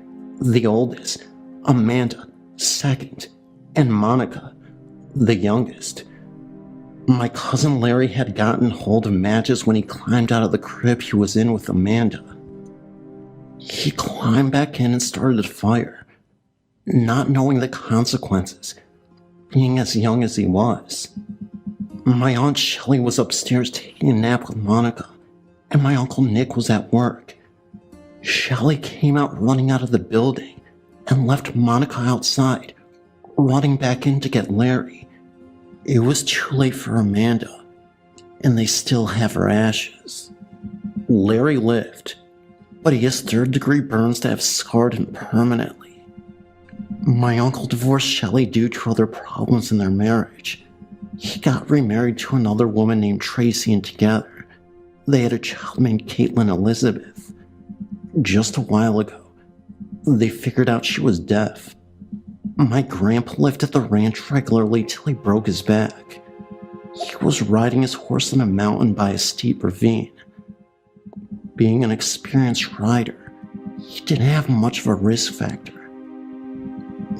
the oldest, Amanda, second, and Monica, the youngest. My cousin Larry had gotten hold of matches when he climbed out of the crib he was in with Amanda. He climbed back in and started a fire, not knowing the consequences, being as young as he was. My Aunt Shelley was upstairs taking a nap with Monica, and my Uncle Nick was at work. Shelley came out running out of the building and left Monica outside, running back in to get Larry. It was too late for Amanda, and they still have her ashes. Larry lived, but he has third-degree burns that have scarred him permanently. My uncle divorced Shelley due to other problems in their marriage. He got remarried to another woman named Tracy, and together, they had a child named Caitlin Elizabeth. Just a while ago, they figured out she was deaf. My grandpa lived at the ranch regularly till he broke his back. He was riding his horse on a mountain by a steep ravine. Being an experienced rider, he didn't have much of a risk factor.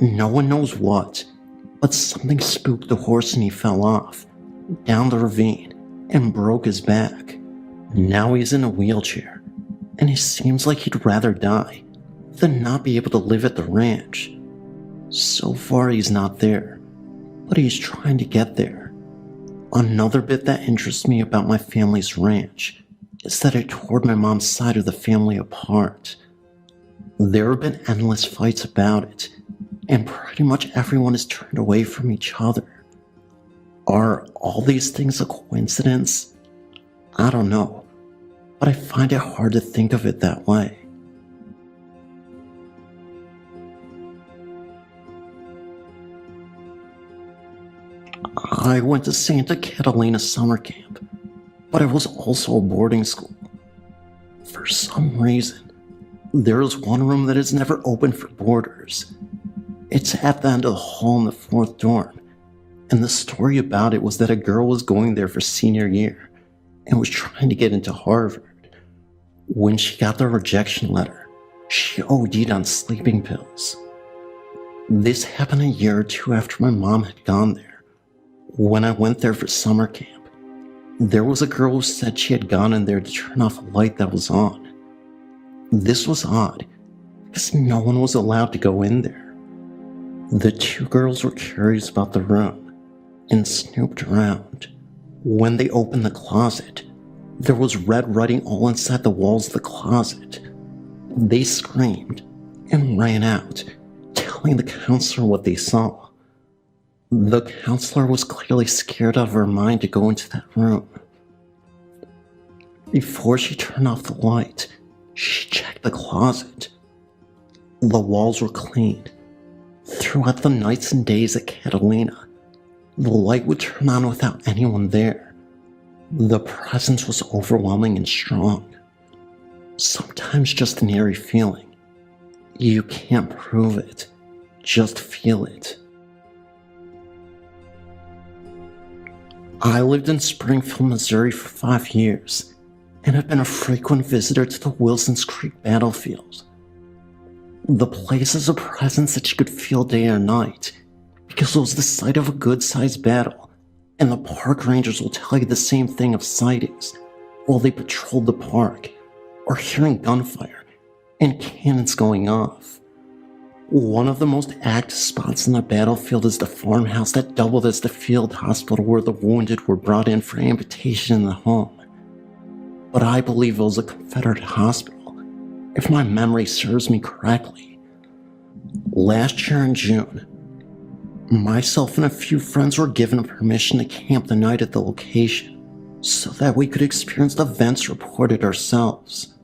No one knows what, but something spooked the horse and he fell off, down the ravine, and broke his back. Now he's in a wheelchair, and it seems like he'd rather die than not be able to live at the ranch. So far he's not there, but he's trying to get there. Another bit that interests me about my family's ranch is that it tore my mom's side of the family apart. There have been endless fights about it, and pretty much everyone has turned away from each other. Are all these things a coincidence? I don't know, but I find it hard to think of it that way. I went to Santa Catalina summer camp, but it was also a boarding school. For some reason, there is one room that is never open for boarders. It's at the end of the hall in the 4th dorm, and the story about it was that a girl was going there for senior year and was trying to get into Harvard. When she got the rejection letter, she OD'd on sleeping pills. This happened a year or 2 after my mom had gone there. When I went there for summer camp, there was a girl who said she had gone in there to turn off a light that was on. This was odd, because no one was allowed to go in there. The 2 girls were curious about the room and snooped around. When they opened the closet, there was red writing all inside the walls of the closet. They screamed and ran out, telling the counselor what they saw. The counselor was clearly scared out of her mind to go into that room. Before she turned off the light, she checked the closet. The walls were clean. Throughout the nights and days at Catalina, the light would turn on without anyone there. The presence was overwhelming and strong. Sometimes just an eerie feeling. You can't prove it, just feel it. I lived in Springfield, Missouri for 5 years, and have been a frequent visitor to the Wilsons Creek battlefield. The place is a presence that you could feel day or night, because it was the site of a good-sized battle, and the park rangers will tell you the same thing of sightings while they patrolled the park, or hearing gunfire and cannons going off. One of the most active spots in the battlefield is the farmhouse that doubled as the field hospital where the wounded were brought in for amputation in the home. But I believe it was a Confederate hospital, if my memory serves me correctly. Last year in June, myself and a few friends were given permission to camp the night at the location so that we could experience the events reported ourselves.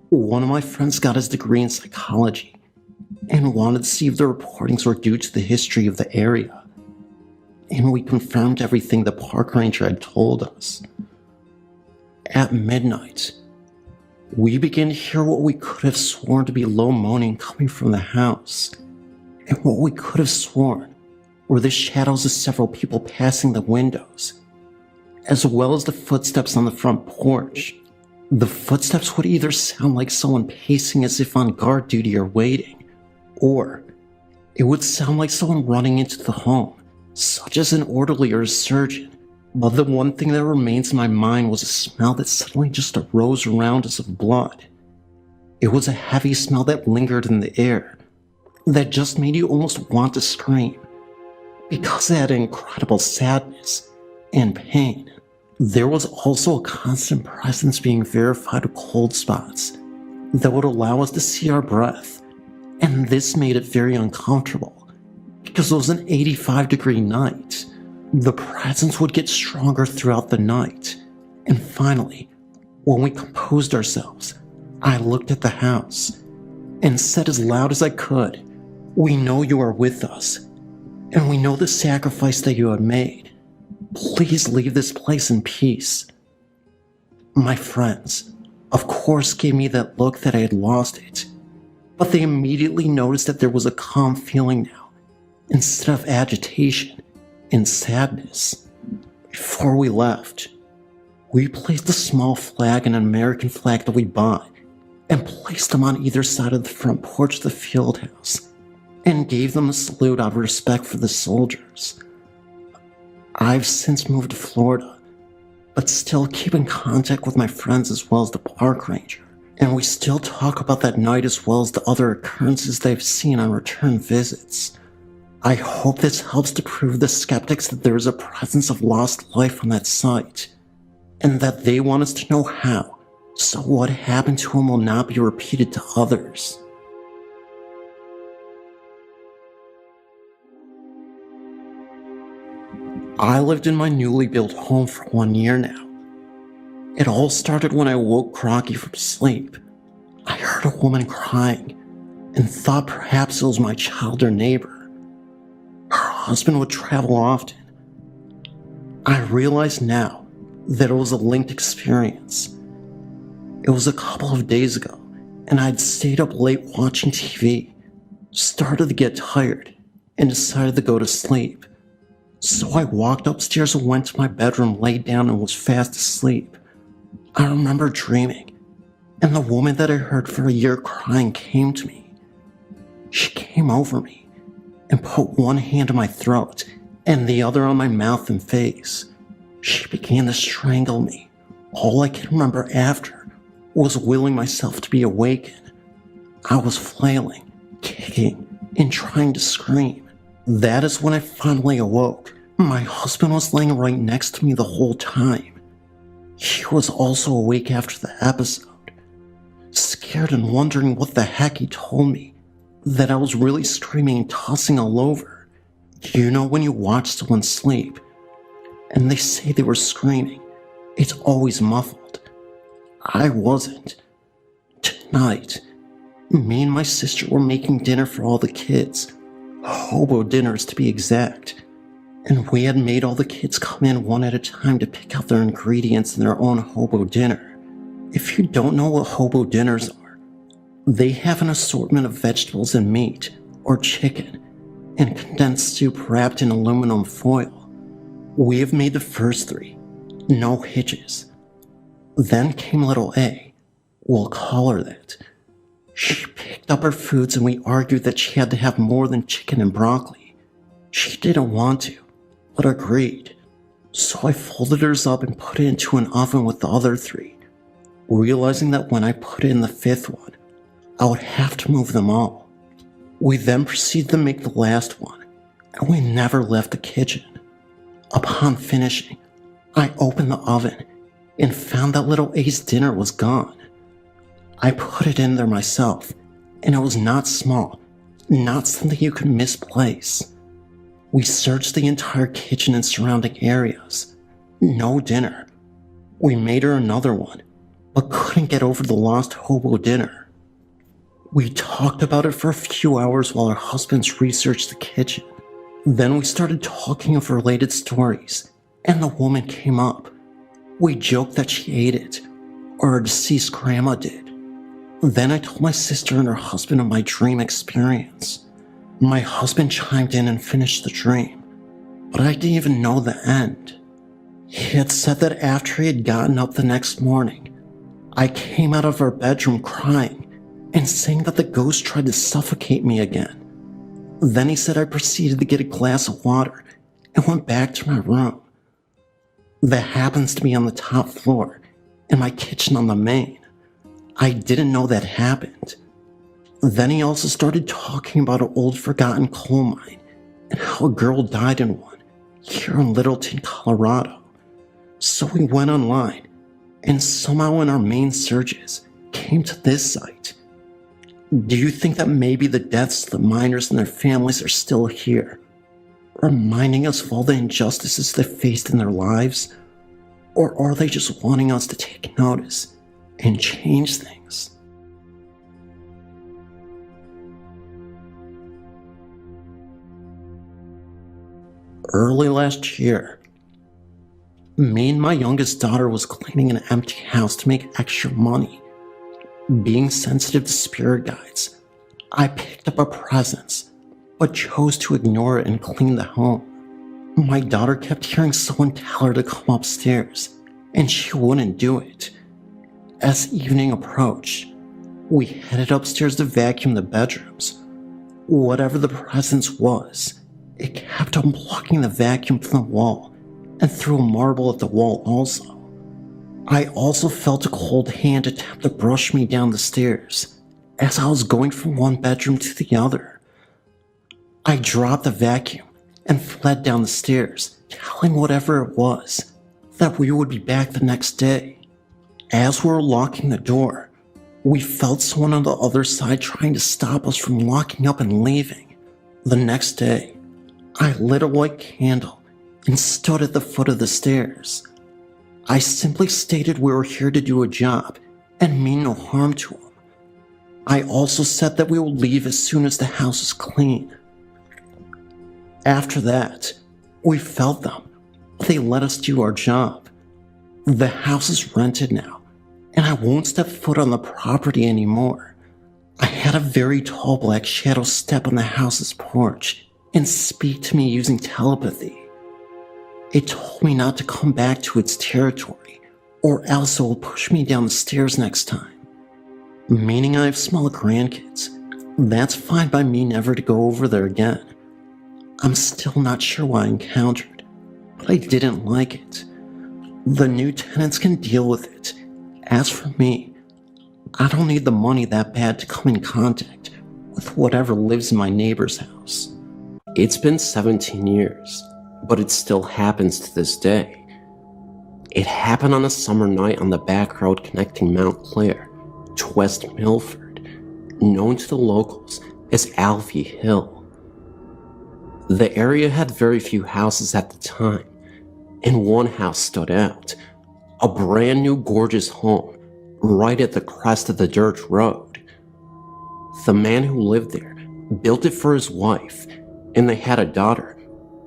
One of my friends got his degree in psychology and wanted to see if the reportings were due to the history of the area, and we confirmed everything the park ranger had told us. At midnight, we began to hear what we could have sworn to be low moaning coming from the house, and what we could have sworn were the shadows of several people passing the windows, as well as the footsteps on the front porch. The footsteps would either sound like someone pacing as if on guard duty or waiting, or it would sound like someone running into the home, such as an orderly or a surgeon. But the one thing that remains in my mind was a smell that suddenly just arose around us of blood. It was a heavy smell that lingered in the air, that just made you almost want to scream, because it had an incredible sadness and pain. There was also a constant presence being verified of cold spots that would allow us to see our breath, and this made it very uncomfortable, because it was an 85-degree night. The presence would get stronger throughout the night, and finally, when we composed ourselves, I looked at the house and said as loud as I could, "We know you are with us, and we know the sacrifice that you have made. Please leave this place in peace." My friends, of course, gave me that look that I had lost it, but they immediately noticed that there was a calm feeling now, instead of agitation and sadness. Before we left, we placed a small flag and an American flag that we bought, and placed them on either side of the front porch of the field house, and gave them a salute out of respect for the soldiers. I've since moved to Florida, but still keep in contact with my friends as well as the park ranger, and we still talk about that night as well as the other occurrences they've seen on return visits. I hope this helps to prove the skeptics that there is a presence of lost life on that site, and that they want us to know how, so what happened to him will not be repeated to others. I lived in my newly built home for 1 year now. It all started when I woke groggy from sleep. I heard a woman crying and thought perhaps it was my child or neighbor. Her husband would travel often. I realize now that it was a linked experience. It was a couple of days ago, and I'd stayed up late watching TV, started to get tired, and decided to go to sleep. So I walked upstairs and went to my bedroom, laid down, and was fast asleep. I remember dreaming, and the woman that I heard for a year crying came to me. She came over me and put one hand on my throat and the other on my mouth and face. She began to strangle me. All I can remember after was willing myself to be awakened. I was flailing, kicking, and trying to scream. That is when I finally awoke. My husband was laying right next to me the whole time. He was also awake after the episode, scared and wondering what the heck. He told me that I was really screaming and tossing all over. You know when you watch someone sleep, and they say they were screaming, it's always muffled. I wasn't. Tonight, me and my sister were making dinner for all the kids, hobo dinners to be exact, and we had made all the kids come in one at a time to pick out their ingredients in their own hobo dinner, If you don't know what hobo dinners are, they have an assortment of vegetables and meat, or chicken, and condensed soup wrapped in aluminum foil. We have made the first 3, no hitches. Then came little A, we'll call her that. She picked up her foods and we argued that she had to have more than chicken and broccoli. She didn't want to, but agreed. So I folded hers up and put it into an oven with the other 3, realizing that when I put in the 5th one, I would have to move them all. We then proceeded to make the last one, and we never left the kitchen. Upon finishing, I opened the oven and found that little A's dinner was gone. I put it in there myself, and it was not small, not something you could misplace. We searched the entire kitchen and surrounding areas. No dinner. We made her another one, but couldn't get over the lost hobo dinner. We talked about it for a few hours while our husbands researched the kitchen. Then we started talking of related stories, and the woman came up. We joked that she ate it, or her deceased grandma did. Then I told my sister and her husband of my dream experience. My husband chimed in and finished the dream, but I didn't even know the end. He had said that after he had gotten up the next morning, I came out of our bedroom crying and saying that the ghost tried to suffocate me again. Then he said I proceeded to get a glass of water and went back to my room. That happens to be on the top floor and my kitchen on the main. I didn't know that happened. Then he also started talking about an old forgotten coal mine and how a girl died in one here in Littleton, Colorado. So we went online and somehow in our main searches came to this site. Do you think that maybe the deaths of the miners and their families are still here, reminding us of all the injustices they faced in their lives? Or are they just wanting us to take notice and change things? Early last year, me and my youngest daughter was cleaning an empty house to make extra money. Being sensitive to spirit guides, I picked up a presence, but chose to ignore it and clean the home. My daughter kept hearing someone tell her to come upstairs, and she wouldn't do it. As evening approached, we headed upstairs to vacuum the bedrooms. Whatever the presence was, it kept on blocking the vacuum from the wall and threw a marble at the wall also. I also felt a cold hand attempt to brush me down the stairs as I was going from one bedroom to the other. I dropped the vacuum and fled down the stairs, telling whatever it was that we would be back the next day. As we were locking the door, we felt someone on the other side trying to stop us from locking up and leaving. The next day, I lit a white candle and stood at the foot of the stairs. I simply stated we were here to do a job and mean no harm to him. I also said that we would leave as soon as the house is clean. After that, we felt them. They let us do our job. The house is rented now, and I won't step foot on the property anymore. I had a very tall black shadow step on the house's porch and speak to me using telepathy. It told me not to come back to its territory, or else it will push me down the stairs next time. Meaning I have small grandkids. That's fine by me never to go over there again. I'm still not sure what I encountered, but I didn't like it. The new tenants can deal with it. As for me, I don't need the money that bad to come in contact with whatever lives in my neighbor's house. It's been 17 years, but it still happens to this day. It happened on a summer night on the back road connecting Mount Clair to West Milford, known to the locals as Alfie Hill. The area had very few houses at the time, and one house stood out, a brand new gorgeous home right at the crest of the dirt road. The man who lived there built it for his wife, and they had a daughter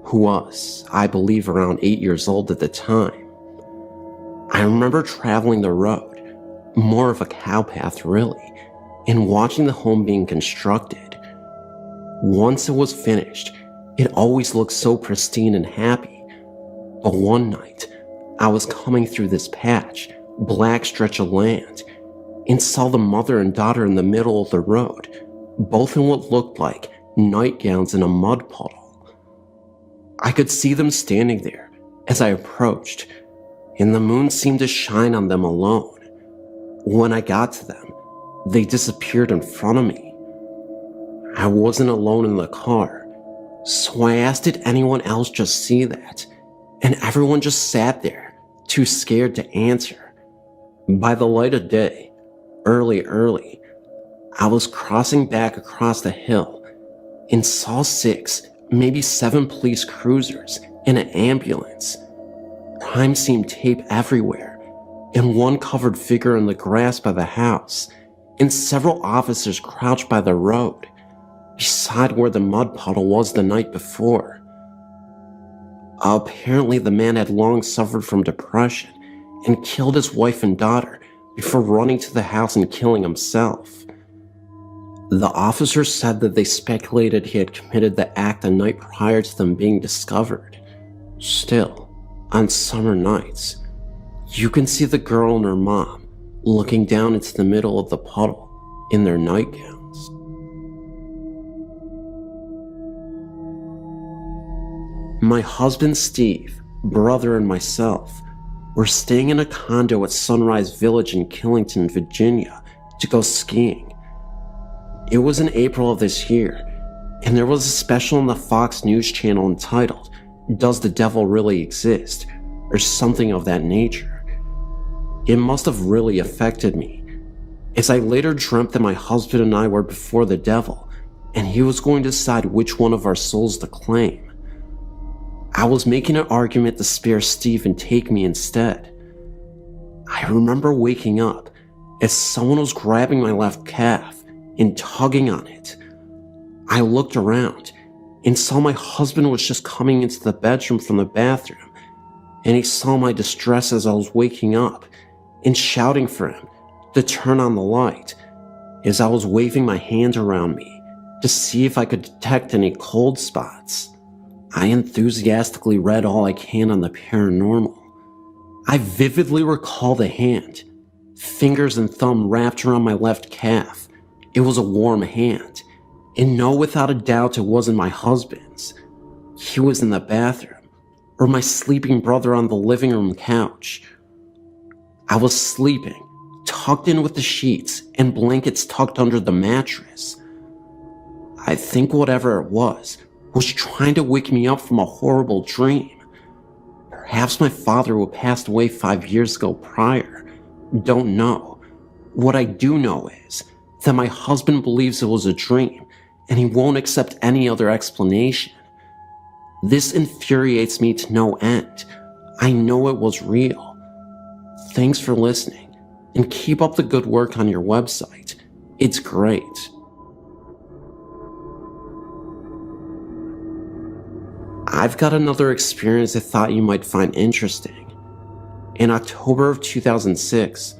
who was, I believe, around 8 years old at the time. I remember traveling the road, more of a cow path really, and watching the home being constructed. Once it was finished, it always looked so pristine and happy. But one night, I was coming through this patch, black stretch of land, and saw the mother and daughter in the middle of the road, both in what looked like nightgowns in a mud puddle. I could see them standing there as I approached, and the moon seemed to shine on them alone. When I got to them, they disappeared in front of me. I wasn't alone in the car, so I asked did anyone else just see that, and everyone just sat there, too scared to answer. By the light of day, early, I was crossing back across the hill and saw 6, maybe 7 police cruisers and an ambulance. Crime scene tape everywhere, and one covered figure in the grass by the house, and several officers crouched by the road, beside where the mud puddle was the night before. Apparently the man had long suffered from depression and killed his wife and daughter before running to the house and killing himself. The officers said that they speculated he had committed the act the night prior to them being discovered. Still, on summer nights, you can see the girl and her mom looking down into the middle of the puddle in their nightgowns. My husband Steve, brother, and myself were staying in a condo at Sunrise Village in Killington, Virginia, to go skiing. It was in April of this year, and there was a special on the Fox News channel entitled, "Does the Devil Really Exist?" or something of that nature. It must have really affected me, as I later dreamt that my husband and I were before the devil, and he was going to decide which one of our souls to claim. I was making an argument to spare Steve and take me instead. I remember waking up as someone was grabbing my left calf and tugging on it. I looked around and saw my husband was just coming into the bedroom from the bathroom, and he saw my distress as I was waking up and shouting for him to turn on the light as I was waving my hand around me to see if I could detect any cold spots. I enthusiastically read all I can on the paranormal. I vividly recall the hand, fingers and thumb wrapped around my left calf. It was a warm hand, and know without a doubt it wasn't my husband's. He was in the bathroom, or my sleeping brother on the living room couch. I was sleeping, tucked in with the sheets and blankets tucked under the mattress. I think whatever it was trying to wake me up from a horrible dream. Perhaps my father, who passed away 5 years ago prior. Don't know. What I do know is that my husband believes it was a dream, and he won't accept any other explanation. This infuriates me to no end. I know it was real. Thanks for listening, and keep up the good work on your website. It's great. I've got another experience I thought you might find interesting. In October of 2006,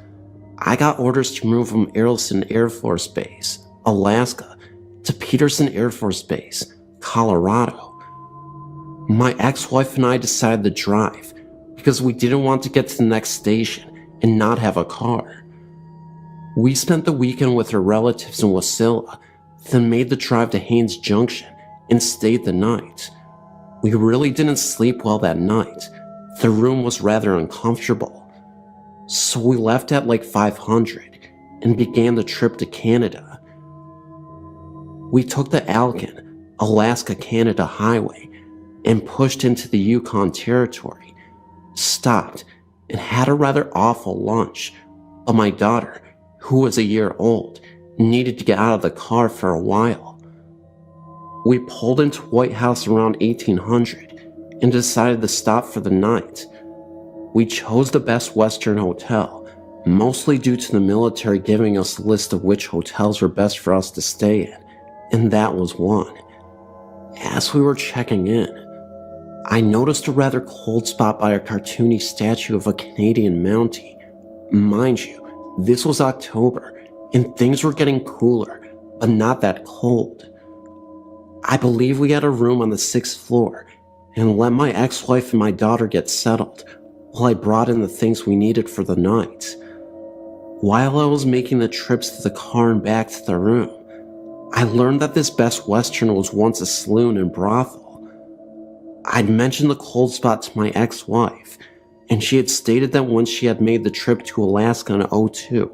I got orders to move from Arlington Air Force Base, Alaska, to Peterson Air Force Base, Colorado. My ex-wife and I decided to drive because we didn't want to get to the next station and not have a car. We spent the weekend with her relatives in Wasilla, then made the drive to Haines Junction and stayed the night. We really didn't sleep well that night. The room was rather uncomfortable. So we left at like 500 and began the trip to Canada. We took the Alcan, Alaska-Canada highway and pushed into the Yukon Territory, stopped and had a rather awful lunch, but my daughter, who was a year old, needed to get out of the car for a while. We pulled into White House around 1800 and decided to stop for the night. We chose the Best Western Hotel, mostly due to the military giving us a list of which hotels were best for us to stay in, and that was one. As we were checking in, I noticed a rather cold spot by a cartoony statue of a Canadian Mountie. Mind you, This was October, and things were getting cooler, but not that cold. I believe we had a room on the 6th floor and let my ex-wife and my daughter get settled while I brought in the things we needed for the night. While I was making the trips to the car and back to the room, I learned that this Best Western was once a saloon and brothel. I'd mentioned the cold spot to my ex-wife, and she had stated that once she had made the trip to Alaska in '02.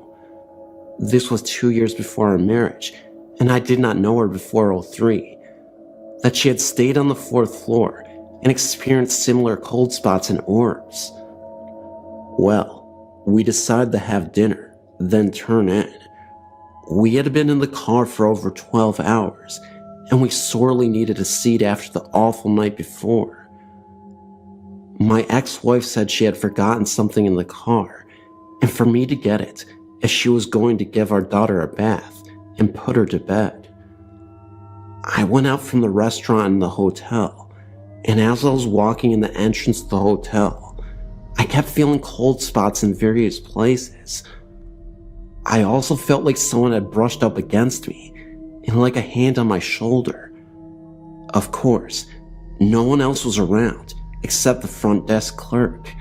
This was 2 years before our marriage, and I did not know her before '03. That she had stayed on the 4th floor and experienced similar cold spots and orbs. Well, we decided to have dinner, then turn in. We had been in the car for over 12 hours, and we sorely needed a seat after the awful night before. My ex-wife said she had forgotten something in the car, and for me to get it, as she was going to give our daughter a bath and put her to bed. I went out from the restaurant in the hotel, and as I was walking in the entrance to the hotel, I kept feeling cold spots in various places. I also felt like someone had brushed up against me, and like a hand on my shoulder. Of course, no one else was around except the front desk clerk.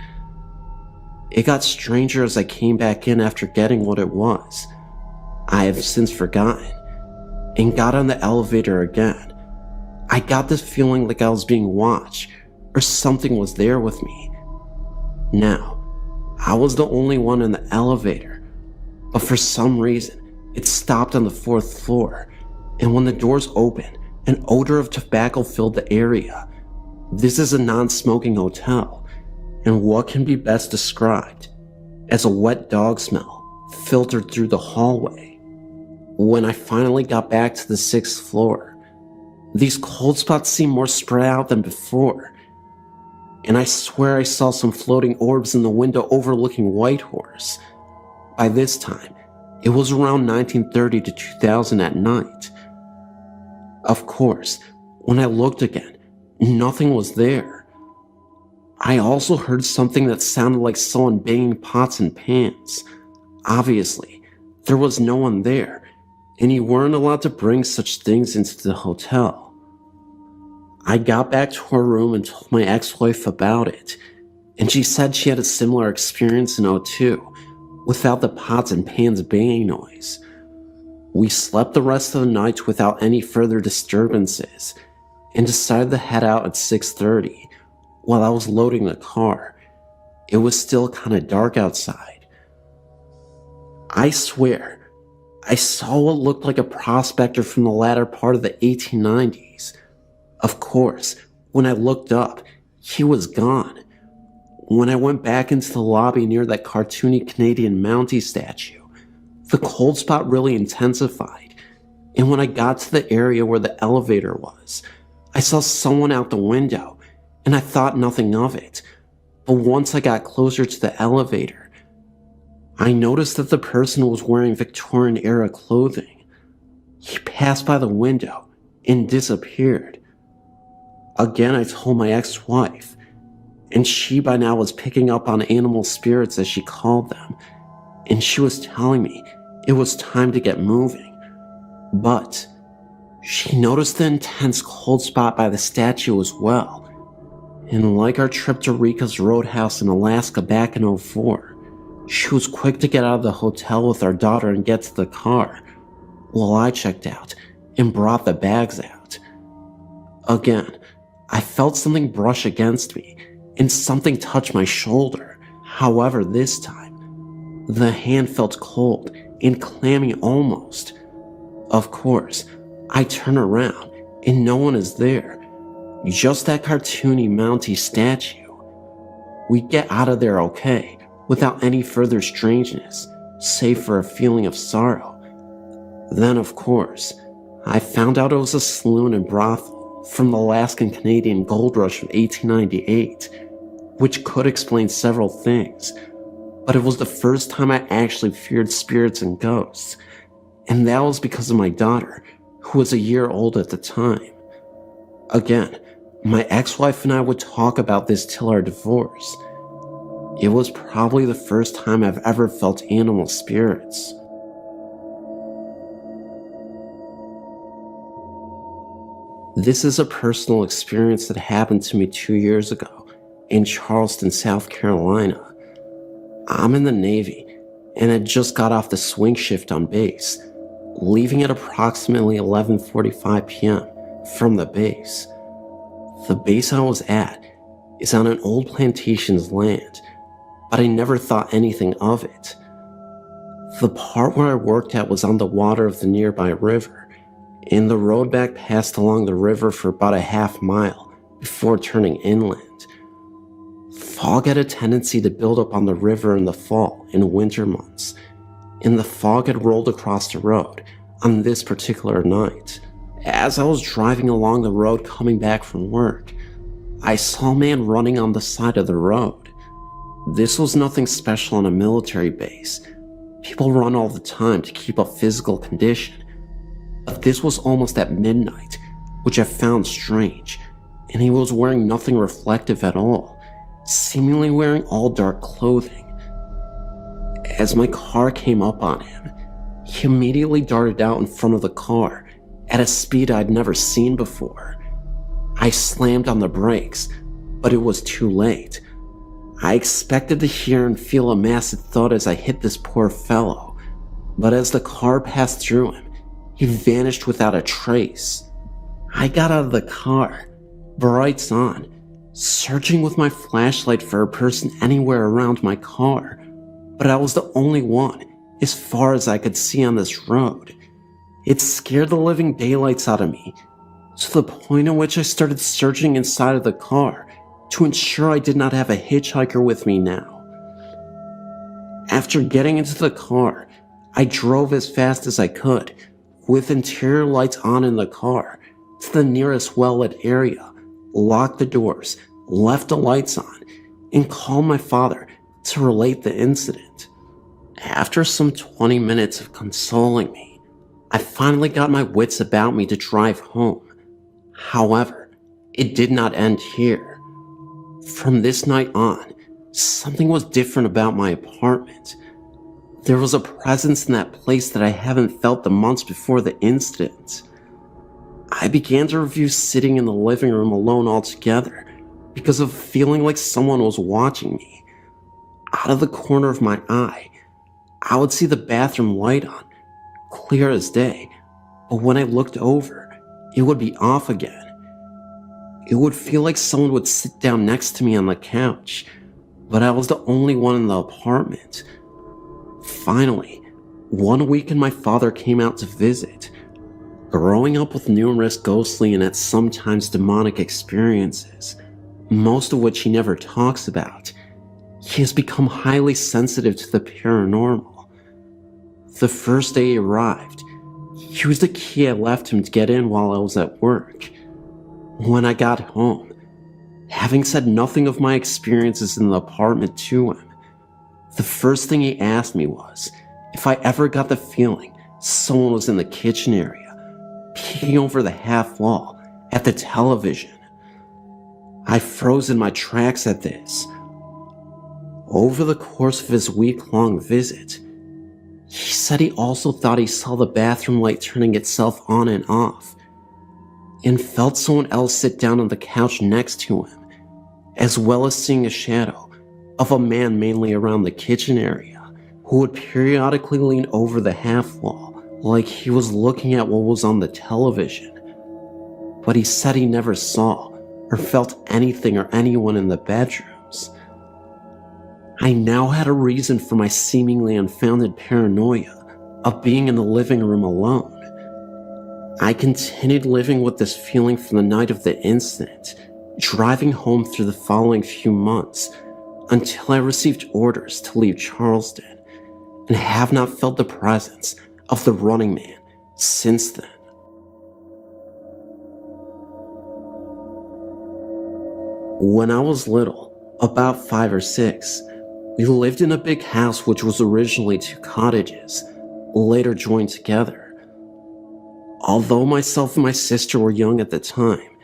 It got stranger as I came back in after getting what it was. I have since forgotten, and got on the elevator again. I got this feeling like I was being watched, or something was there with me. Now, I was the only one in the elevator, but for some reason, it stopped on the 4th floor, and when the doors opened, an odor of tobacco filled the area. This is a non-smoking hotel, and what can be best described as a wet dog smell filtered through the hallway. When I finally got back to the 6th floor, these cold spots seemed more spread out than before, and I swear I saw some floating orbs in the window overlooking Whitehorse. By this time, it was around 1930 to 2000 at night. Of course, when I looked again, nothing was there. I also heard something that sounded like someone banging pots and pans. Obviously, there was no one there, and you weren't allowed to bring such things into the hotel. I got back to her room and told my ex-wife about it, and she said she had a similar experience in '02, without the pots and pans banging noise. We slept the rest of the night without any further disturbances, and decided to head out at 6:30. While I was loading the car, it was still kinda dark outside. I swear, I saw what looked like a prospector from the latter part of the 1890s. Of course, when I looked up, he was gone. When I went back into the lobby near that cartoony Canadian Mountie statue, the cold spot really intensified, and when I got to the area where the elevator was, I saw someone out the window, and I thought nothing of it. But once I got closer to the elevator, I noticed that the person was wearing Victorian-era clothing. He passed by the window and disappeared. Again, I told my ex-wife, and she by now was picking up on animal spirits as she called them, and she was telling me it was time to get moving. But she noticed the intense cold spot by the statue as well, and like our trip to Rika's Roadhouse in Alaska back in '04, she was quick to get out of the hotel with our daughter and get to the car, while I checked out and brought the bags out. Again, I felt something brush against me, and something touched my shoulder. However, this time, the hand felt cold and clammy almost. Of course, I turn around, and no one is there. Just that cartoony Mountie statue. We get out of there okay, without any further strangeness, save for a feeling of sorrow. Then, of course, I found out it was a saloon and brothel from the Alaskan Canadian gold rush of 1898, which could explain several things, but it was the first time I actually feared spirits and ghosts, and that was because of my daughter, who was a year old at the time. Again, my ex-wife and I would talk about this till our divorce. It was probably the first time I've ever felt animal spirits. This is a personal experience that happened to me 2 years ago in Charleston, South Carolina. I'm in the Navy and had just got off the swing shift on base, leaving at approximately 11:45 p.m. from the base. The base I was at is on an old plantation's land, but I never thought anything of it. The part where I worked at was on the water of the nearby river, and the road back passed along the river for about a half mile before turning inland. Fog had a tendency to build up on the river in the fall and winter months, and the fog had rolled across the road on this particular night. As I was driving along the road coming back from work, I saw a man running on the side of the road. This was nothing special on a military base. People run all the time to keep up physical condition. But this was almost at midnight, which I found strange, and he was wearing nothing reflective at all, seemingly wearing all dark clothing. As my car came up on him, he immediately darted out in front of the car at a speed I'd never seen before. I slammed on the brakes, but it was too late. I expected to hear and feel a massive thud as I hit this poor fellow, but as the car passed through him, he vanished without a trace. I got out of the car, brights on, searching with my flashlight for a person anywhere around my car, but I was the only one as far as I could see on this road. It scared the living daylights out of me, to the point at which I started searching inside of the car to ensure I did not have a hitchhiker with me now. After getting into the car, I drove as fast as I could, with interior lights on in the car, to the nearest well-lit area, locked the doors, left the lights on, and called my father to relate the incident. After some 20 minutes of consoling me, I finally got my wits about me to drive home. However, it did not end here. From this night on, something was different about my apartment. There was a presence in that place that I haven't felt the months before the incident. I began to review sitting in the living room alone altogether because of feeling like someone was watching me. Out of the corner of my eye, I would see the bathroom light on, clear as day, but when I looked over, it would be off again. It would feel like someone would sit down next to me on the couch, but I was the only one in the apartment. Finally, one weekend my father came out to visit. Growing up with numerous ghostly and at sometimes demonic experiences, most of which he never talks about, he has become highly sensitive to the paranormal. The first day he arrived, he used the key I left him to get in while I was at work. When I got home, having said nothing of my experiences in the apartment to him, the first thing he asked me was if I ever got the feeling someone was in the kitchen area, peeking over the half wall at the television. I froze in my tracks at this. Over the course of his week-long visit, he said he also thought he saw the bathroom light turning itself on and off, and felt someone else sit down on the couch next to him, as well as seeing a shadow of a man mainly around the kitchen area, who would periodically lean over the half wall like he was looking at what was on the television. But he said he never saw or felt anything or anyone in the bedrooms. I now had a reason for my seemingly unfounded paranoia of being in the living room alone. I continued living with this feeling from the night of the incident, driving home through the following few months until I received orders to leave Charleston, and have not felt the presence of the running man since then. When I was little, about 5 or 6, we lived in a big house which was originally 2 cottages, later joined together. Although myself and my sister were young at the time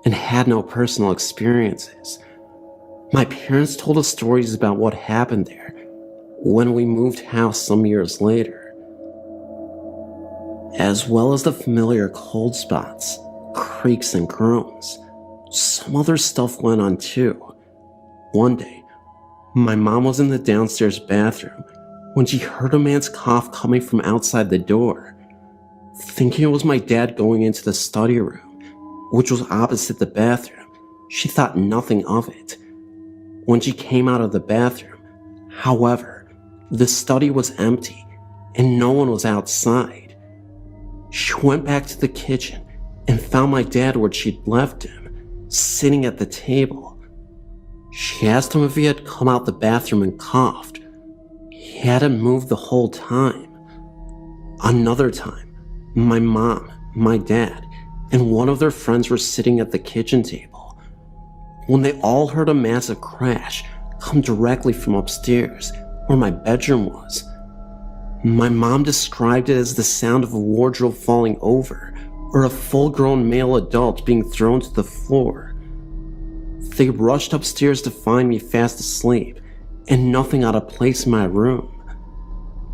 and had no personal experiences, My parents told us stories about what happened there when we moved house some years later, as well as the familiar cold spots, creaks and groans. Some other stuff went on too. One day, my mom was in the downstairs bathroom when she heard a man's cough coming from outside the door. Thinking it was my dad going into the study room, which was opposite the bathroom, she thought nothing of it. When she came out of the bathroom, however, the study was empty and no one was outside. She went back to the kitchen and found my dad where she'd left him, sitting at the table. She asked him if he had come out the bathroom and coughed. He hadn't moved the whole time. Another time, my mom, my dad, and one of their friends were sitting at the kitchen table when they all heard a massive crash come directly from upstairs where my bedroom was. My mom described it as the sound of a wardrobe falling over or a full-grown male adult being thrown to the floor. They rushed upstairs to find me fast asleep and nothing out of place in my room.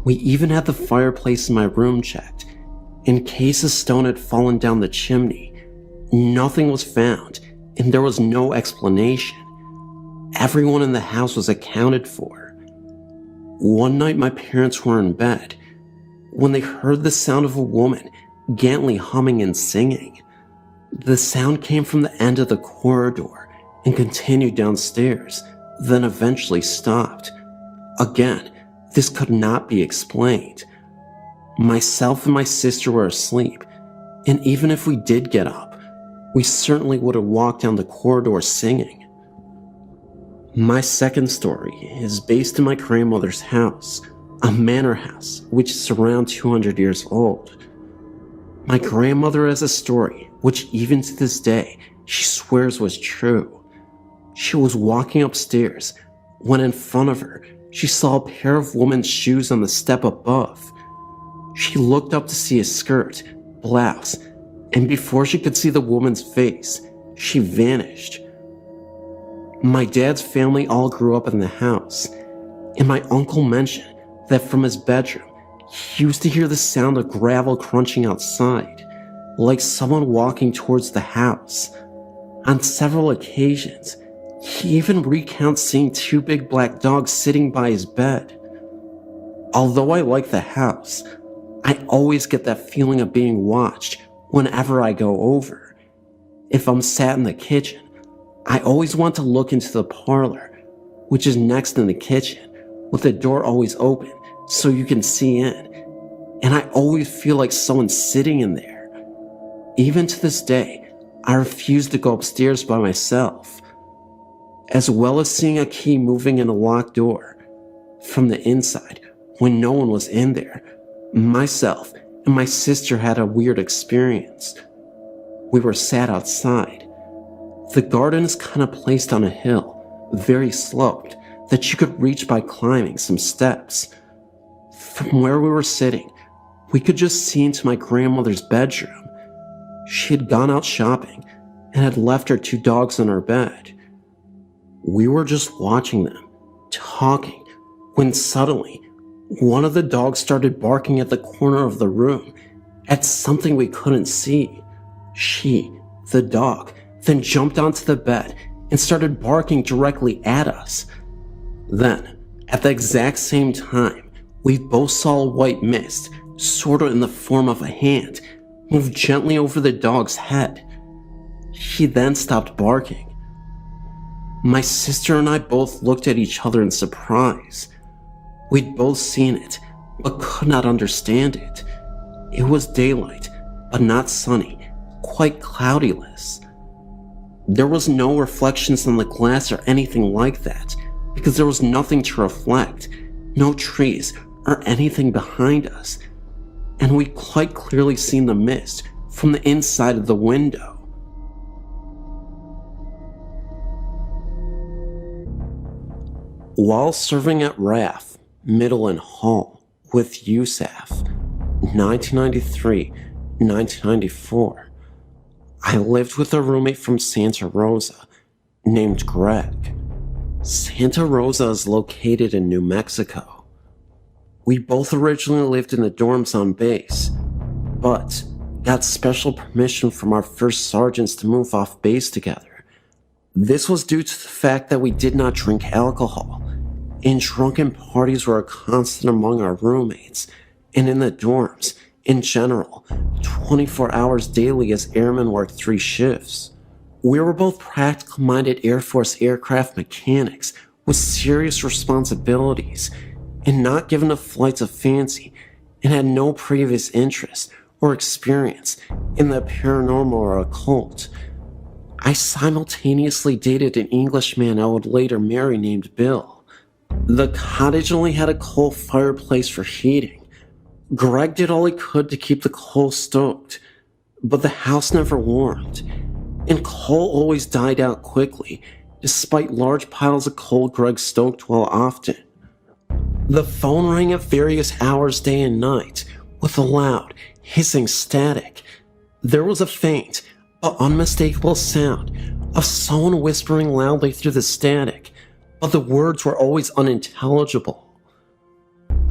We even had the fireplace in my room checked in case a stone had fallen down the chimney. Nothing was found and there was no explanation. Everyone in the house was accounted for. One night my parents were in bed when they heard the sound of a woman gently humming and singing. The sound came from the end of the corridor and continued downstairs, then eventually stopped. Again, this could not be explained. Myself and my sister were asleep, and even if we did get up, we certainly would have walked down the corridor singing. My second story is based in my grandmother's house, a manor house which is around 200 years old. My grandmother has a story which even to this day she swears was true. She was walking upstairs when in front of her she saw a pair of women's shoes on the step above. She looked up to see a skirt, blouse, and before she could see the woman's face, she vanished. My dad's family all grew up in the house, and my uncle mentioned that from his bedroom, he used to hear the sound of gravel crunching outside, like someone walking towards the house. On several occasions, he even recounts seeing two big black dogs sitting by his bed. Although I like the house, I always get that feeling of being watched whenever I go over. If I'm sat in the kitchen, I always want to look into the parlor, which is next in the kitchen, with the door always open so you can see in, and I always feel like someone's sitting in there. Even to this day, I refuse to go upstairs by myself, as well as seeing a key moving in a locked door from the inside when no one was in there. Myself and my sister had a weird experience. We were sat outside. The garden is kind of placed on a hill, very sloped, that you could reach by climbing some steps. From where we were sitting, we could just see into my grandmother's bedroom. She had gone out shopping and had left her two dogs on her bed. We were just watching them, talking, when suddenly, one of the dogs started barking at the corner of the room at something we couldn't see. She, the dog, then jumped onto the bed and started barking directly at us. Then, at the exact same time, we both saw a white mist, sort of in the form of a hand, move gently over the dog's head. He then stopped barking. My sister and I both looked at each other in surprise. We'd both seen it, but could not understand it. It was daylight, but not sunny, quite cloudyless. There was no reflections on the glass or anything like that, because there was nothing to reflect, no trees or anything behind us, and we quite clearly seen the mist from the inside of the window. While serving at RAF, Middle and Hall, with USAF, 1993-1994, I lived with a roommate from Santa Rosa named Greg. Santa Rosa is located in New Mexico. We both originally lived in the dorms on base, but got special permission from our first sergeants to move off base together. This was due to the fact that we did not drink alcohol, and drunken parties were a constant among our roommates, and in the dorms, in general, 24 hours daily as airmen worked 3 shifts. We were both practical-minded Air Force aircraft mechanics with serious responsibilities and not given to flights of fancy, and had no previous interest or experience in the paranormal or occult. I simultaneously dated an Englishman I would later marry named Bill. The cottage only had a coal fireplace for heating. Greg did all he could to keep the coal stoked, but the house never warmed, and coal always died out quickly, despite large piles of coal Greg stoked well often. The phone rang at various hours day and night, with a loud, hissing static. There was a faint, but unmistakable sound of someone whispering loudly through the static, but the words were always unintelligible.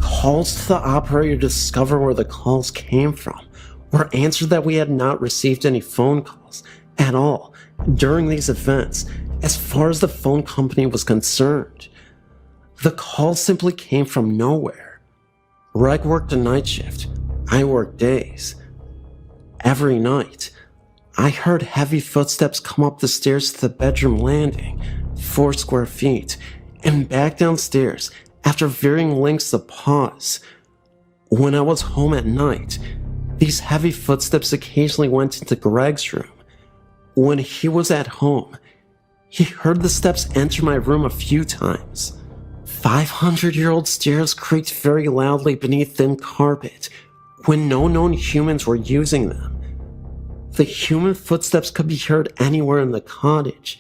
Calls to the operator to discover where the calls came from were answered that we had not received any phone calls at all during these events as far as the phone company was concerned. The calls simply came from nowhere. Reg worked a night shift. I worked days. Every night, I heard heavy footsteps come up the stairs to the bedroom landing, 4 square feet, and back downstairs after varying lengths of pause. When I was home at night, these heavy footsteps occasionally went into Greg's room. When he was at home, he heard the steps enter my room a few times. 500-year-old stairs creaked very loudly beneath thin carpet when no known humans were using them. The human footsteps could be heard anywhere in the cottage.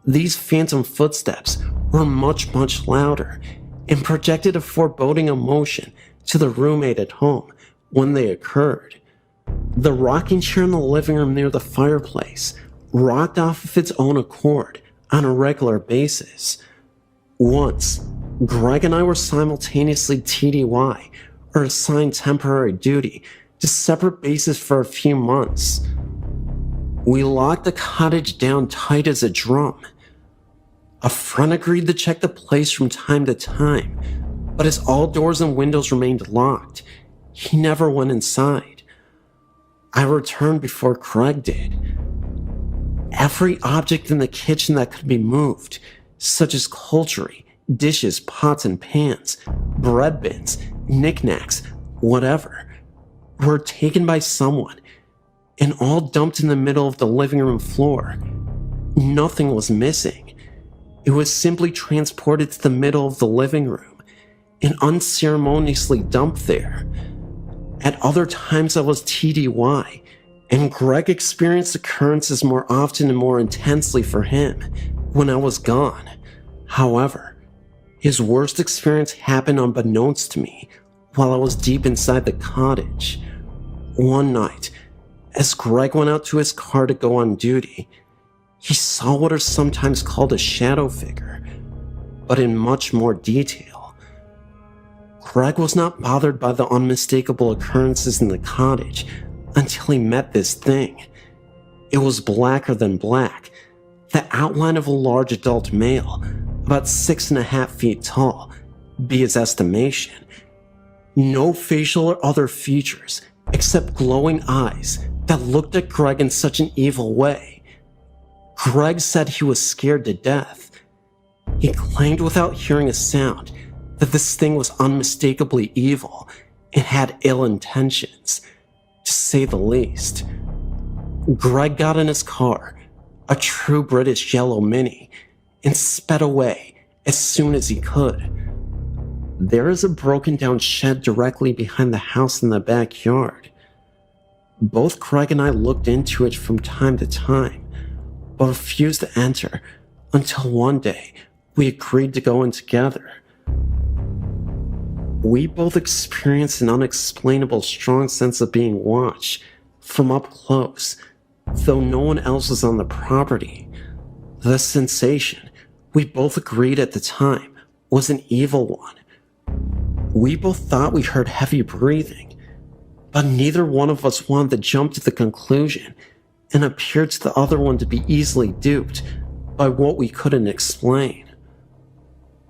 These phantom footsteps were much, much louder and projected a foreboding emotion to the roommate at home when they occurred. The rocking chair in the living room near the fireplace rocked off of its own accord on a regular basis. Once, Greg and I were simultaneously TDY, or assigned temporary duty, to separate bases for a few months. We locked the cottage down tight as a drum. A friend agreed to check the place from time to time, but as all doors and windows remained locked, he never went inside. I returned before Craig did. Every object in the kitchen that could be moved, such as cutlery, dishes, pots and pans, bread bins, knickknacks, whatever, were taken by someone and all dumped in the middle of the living room floor. Nothing was missing. It was simply transported to the middle of the living room and unceremoniously dumped there. At other times I was TDY, and Greg experienced occurrences more often and more intensely for him when I was gone. However, his worst experience happened unbeknownst to me while I was deep inside the cottage. One night, as Greg went out to his car to go on duty, he saw what are sometimes called a shadow figure, but in much more detail. Greg was not bothered by the unmistakable occurrences in the cottage until he met this thing. It was blacker than black, the outline of a large adult male, about 6.5 feet tall, be his estimation. No facial or other features, except glowing eyes that looked at Greg in such an evil way. Greg said he was scared to death. He claimed without hearing a sound that this thing was unmistakably evil and had ill intentions, to say the least. Greg got in his car, a true British yellow Mini, and sped away as soon as he could. There is a broken down shed directly behind the house in the backyard. Both Craig and I looked into it from time to time, but refused to enter until one day we agreed to go in together. We both experienced an unexplainable strong sense of being watched from up close, though no one else was on the property. The sensation we both agreed at the time was an evil one. We both thought we heard heavy breathing, but neither one of us wanted to jump to the conclusion and appeared to the other one to be easily duped by what we couldn't explain.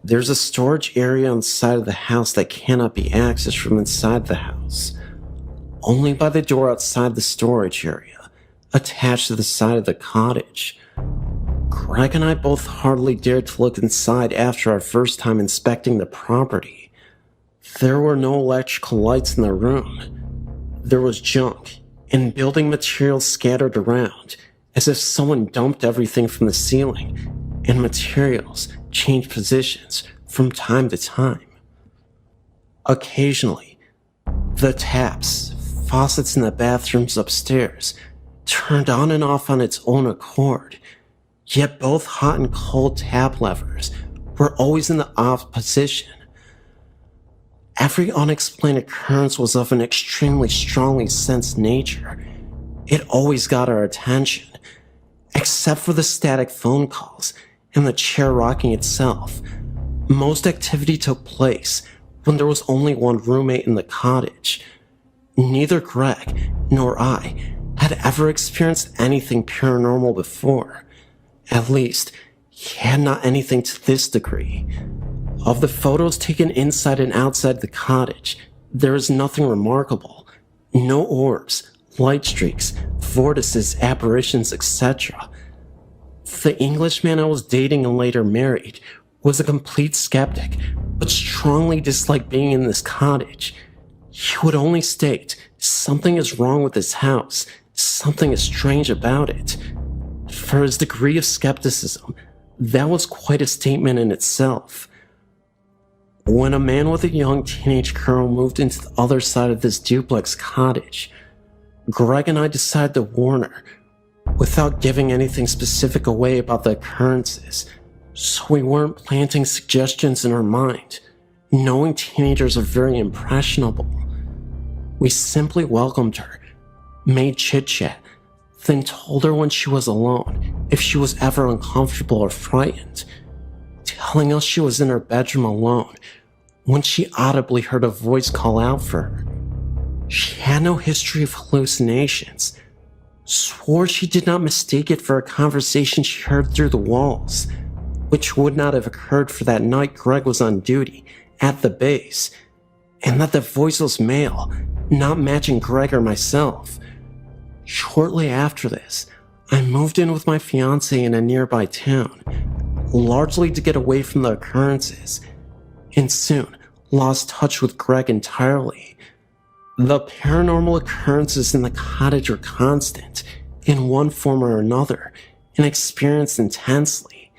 There's a storage area on the side of the house that cannot be accessed from inside the house, only by the door outside the storage area, attached to the side of the cottage. Greg and I both hardly dared to look inside after our first time inspecting the property. There were no electrical lights in the room. There was junk and building materials scattered around, as if someone dumped everything from the ceiling, and materials changed positions from time to time. Occasionally, the taps, faucets in the bathrooms upstairs turned on and off on its own accord, yet both hot and cold tap levers were always in the off position. Every unexplained occurrence was of an extremely strongly sensed nature. It always got our attention, except for the static phone calls and the chair rocking itself. Most activity took place when there was only one roommate in the cottage. Neither Greg nor I had ever experienced anything paranormal before. At least, he had not anything to this degree. Of the photos taken inside and outside the cottage, there is nothing remarkable. No orbs, light streaks, vortices, apparitions, etc. The Englishman I was dating and later married was a complete skeptic, but strongly disliked being in this cottage. He would only state, something is wrong with this house, something is strange about it. For his degree of skepticism, that was quite a statement in itself. When a man with a young teenage girl moved into the other side of this duplex cottage, Greg and I decided to warn her, without giving anything specific away about the occurrences, so we weren't planting suggestions in her mind, knowing teenagers are very impressionable. We simply welcomed her, made chit-chat, then told her when she was alone if she was ever uncomfortable or frightened, telling us she was in her bedroom alone when she audibly heard a voice call out for her. She had no history of hallucinations, swore she did not mistake it for a conversation she heard through the walls, which would not have occurred for that night Greg was on duty at the base, and that the voice was male, not matching Greg or myself. Shortly after this, I moved in with my fiancé in a nearby town, largely to get away from the occurrences, and soon lost touch with Greg entirely. The paranormal occurrences in the cottage were constant, in one form or another, and experienced intensely.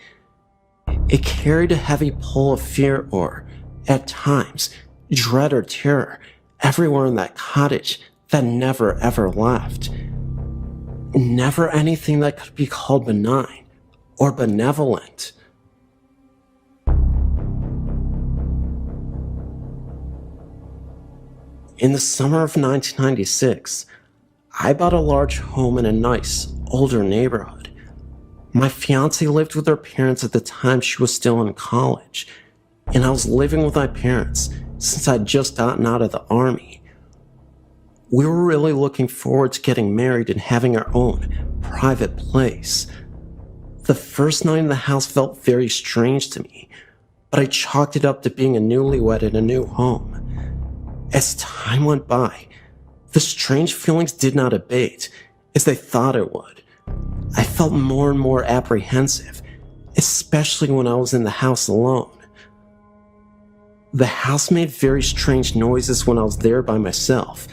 It carried a heavy pull of fear or, at times, dread or terror everywhere in that cottage that never ever left. Never anything that could be called benign or benevolent. In the summer of 1996, I bought a large home in a nice, older neighborhood. My fiancée lived with her parents at the time she was still in college, and I was living with my parents since I'd just gotten out of the army. We were really looking forward to getting married and having our own private place. The first night in the house felt very strange to me, but I chalked it up to being a newlywed in a new home. As time went by, the strange feelings did not abate as they thought it would. I felt more and more apprehensive, especially when I was in the house alone. The house made very strange noises when I was there by myself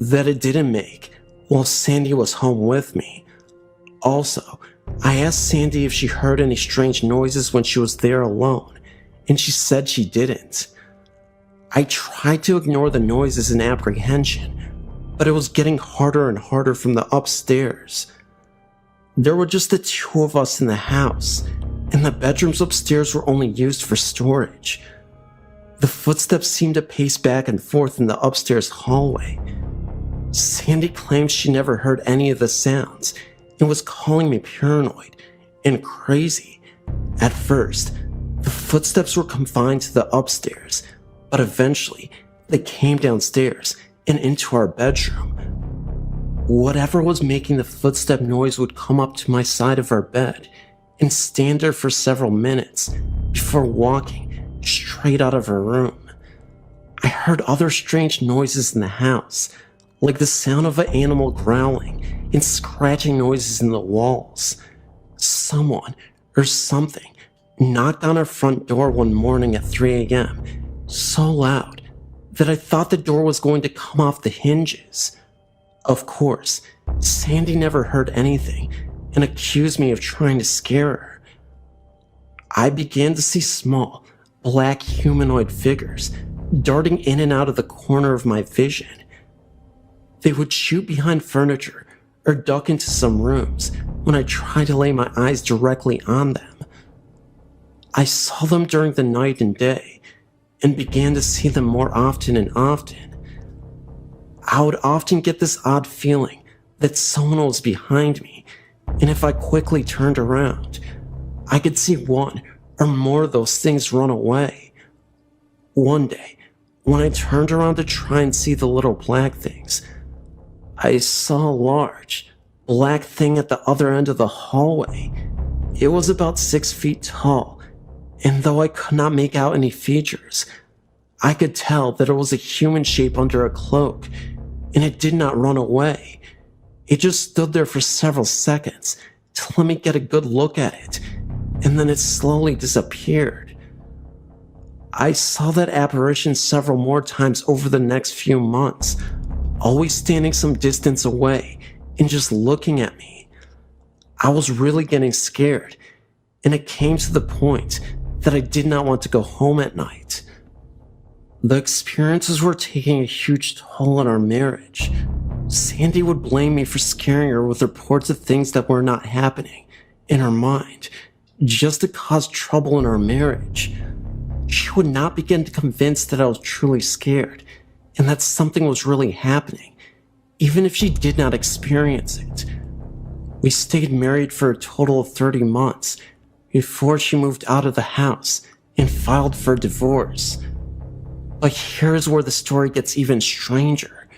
that it didn't make while Sandy was home with me. Also, I asked Sandy if she heard any strange noises when she was there alone, and she said she didn't. I tried to ignore the noises in apprehension, but it was getting harder and harder from the upstairs. There were just the two of us in the house, and the bedrooms upstairs were only used for storage. The footsteps seemed to pace back and forth in the upstairs hallway. Sandy claimed she never heard any of the sounds and was calling me paranoid and crazy, At first, the footsteps were confined to the upstairs, but eventually they came downstairs and into our bedroom. Whatever was making the footstep noise would come up to my side of our bed and stand there for several minutes before walking straight out of her room. I heard other strange noises in the house, like the sound of an animal growling and scratching noises in the walls. Someone or something knocked on our front door one morning at 3 a.m. so loud that I thought the door was going to come off the hinges. Of course, Sandy never heard anything and accused me of trying to scare her. I began to see small, black humanoid figures darting in and out of the corner of my vision. They would shoot behind furniture or duck into some rooms when I tried to lay my eyes directly on them. I saw them during the night and day and began to see them more often and often. I would often get this odd feeling that someone was behind me, and if I quickly turned around, I could see one or more of those things run away. One day, when I turned around to try and see the little black things, I saw a large, black thing at the other end of the hallway. It was about 6 feet tall, and though I could not make out any features, I could tell that it was a human shape under a cloak, and it did not run away. It just stood there for several seconds to let me get a good look at it, and then it slowly disappeared. I saw that apparition several more times over the next few months, always standing some distance away and just looking at me. I was really getting scared, and it came to the point that I did not want to go home at night. The experiences were taking a huge toll on our marriage. Sandy would blame me for scaring her with reports of things that were not happening in her mind, just to cause trouble in our marriage. She would not begin to convince that I was truly scared and that something was really happening, even if she did not experience it. We stayed married for a total of 30 months before she moved out of the house and filed for divorce. But here's where the story gets even stranger.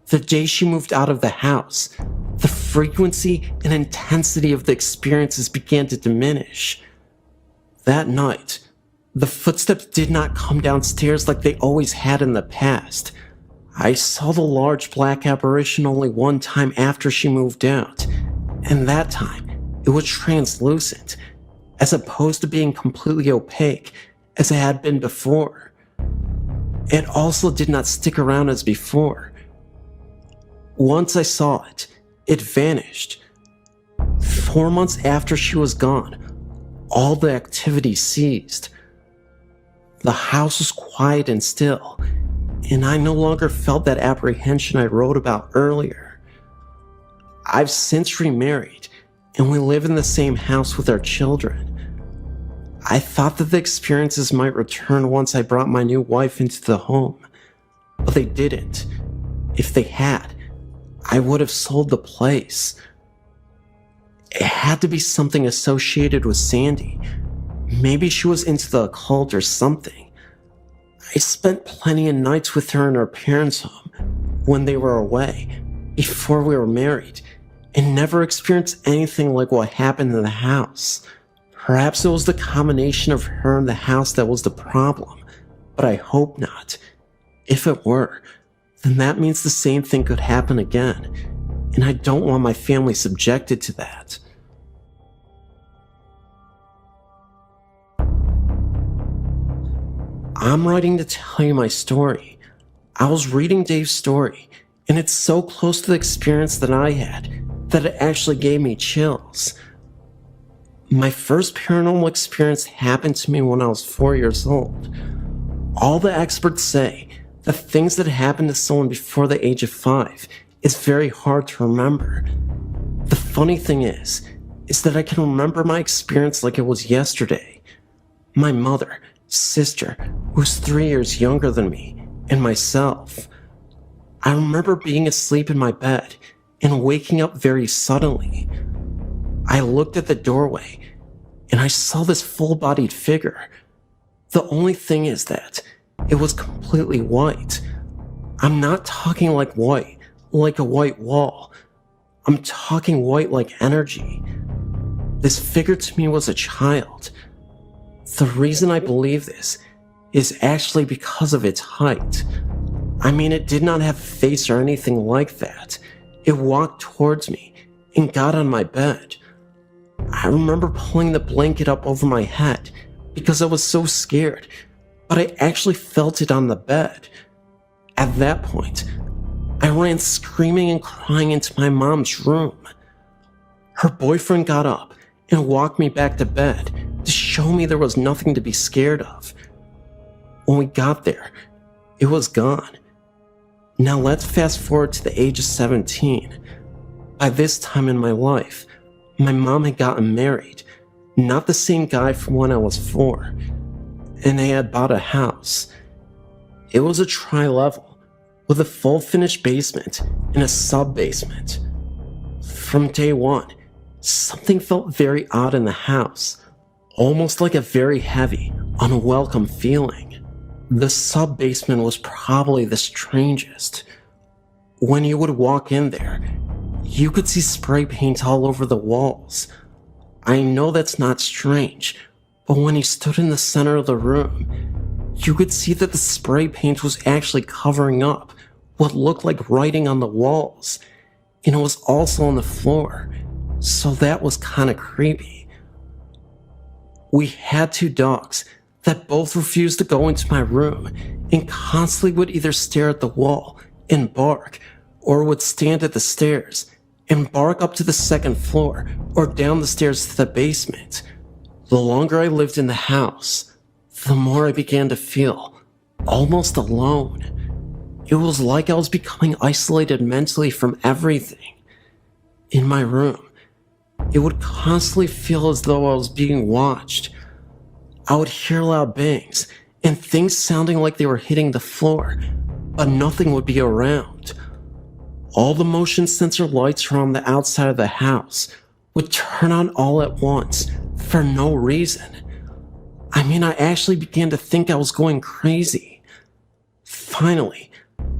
The day she moved out of the house, the frequency and intensity of the experiences began to diminish. That night, the footsteps did not come downstairs like they always had in the past. I saw the large black apparition only one time after she moved out, and that time it was translucent, as opposed to being completely opaque as it had been before. It also did not stick around as before. Once I saw it, it vanished. 4 months after she was gone, all the activity ceased. The house was quiet and still, and I no longer felt that apprehension I wrote about earlier. I've since remarried, and we live in the same house with our children. I thought that the experiences might return once I brought my new wife into the home, but they didn't. If they had, I would have sold the place. It had to be something associated with Sandy. Maybe she was into the occult or something. I spent plenty of nights with her in her parents' home when they were away, before we were married, and never experienced anything like what happened in the house. Perhaps it was the combination of her and the house that was the problem, but I hope not. If it were, then that means the same thing could happen again, and I don't want my family subjected to that. I'm writing to tell you my story. I was reading Dave's story, and it's so close to the experience that I had that it actually gave me chills. My first paranormal experience happened to me when I was 4 years old. All the experts say that things that happen to someone before the age of 5 is very hard to remember. The funny thing is that I can remember my experience like it was yesterday. My mother, sister, who's 3 years younger than me, and myself. I remember being asleep in my bed and waking up very suddenly. I looked at the doorway, and I saw this full-bodied figure. The only thing is that it was completely white. I'm not talking like white, like a white wall. I'm talking white like energy. This figure to me was a child. The reason I believe this is actually because of its height. I mean, it did not have a face or anything like that. It walked towards me and got on my bed. I remember pulling the blanket up over my head because I was so scared, but I actually felt it on the bed. At that point, I ran screaming and crying into my mom's room. Her boyfriend got up and walked me back to bed to show me there was nothing to be scared of. When we got there, it was gone. Now let's fast forward to the age of 17. By this time in my life, my mom had gotten married, not the same guy from when I was 4, and they had bought a house. It was a tri-level with a full finished basement and a sub-basement. From day one, something felt very odd in the house, almost like a very heavy, unwelcome feeling. The sub-basement was probably the strangest. When you would walk in there, you could see spray paint all over the walls. I know that's not strange, but when you stood in the center of the room, you could see that the spray paint was actually covering up what looked like writing on the walls, and it was also on the floor, so that was kind of creepy. We had 2 dogs that both refused to go into my room and constantly would either stare at the wall and bark, or would stand at the stairs and bark up to the 2nd floor or down the stairs to the basement. The longer I lived in the house, the more I began to feel almost alone. It was like I was becoming isolated mentally from everything. In my room, it would constantly feel as though I was being watched. I would hear loud bangs and things sounding like they were hitting the floor, but nothing would be around. All the motion sensor lights around the outside of the house would turn on all at once for no reason. I mean, I actually began to think I was going crazy. Finally,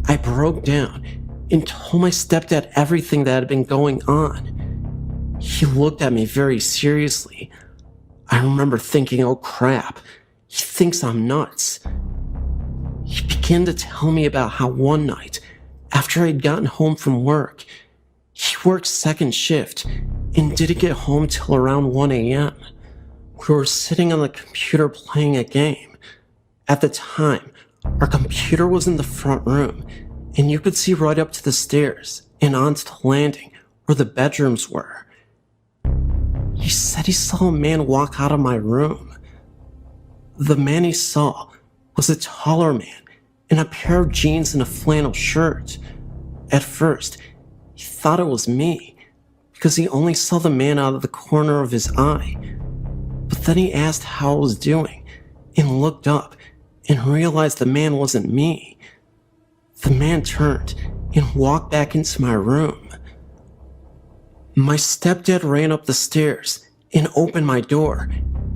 I broke down and told my stepdad everything that had been going on. He looked at me very seriously. I remember thinking, oh crap, he thinks I'm nuts. He began to tell me about how one night, after I'd gotten home from work, he worked 2nd shift and didn't get home till around 1 a.m. We were sitting on the computer playing a game. At the time, our computer was in the front room, and you could see right up to the stairs and onto the landing where the bedrooms were. He said he saw a man walk out of my room. The man he saw was a taller man in a pair of jeans and a flannel shirt. At first, he thought it was me because he only saw the man out of the corner of his eye. But then he asked how I was doing and looked up and realized the man wasn't me. The man turned and walked back into my room. My stepdad ran up the stairs and opened my door,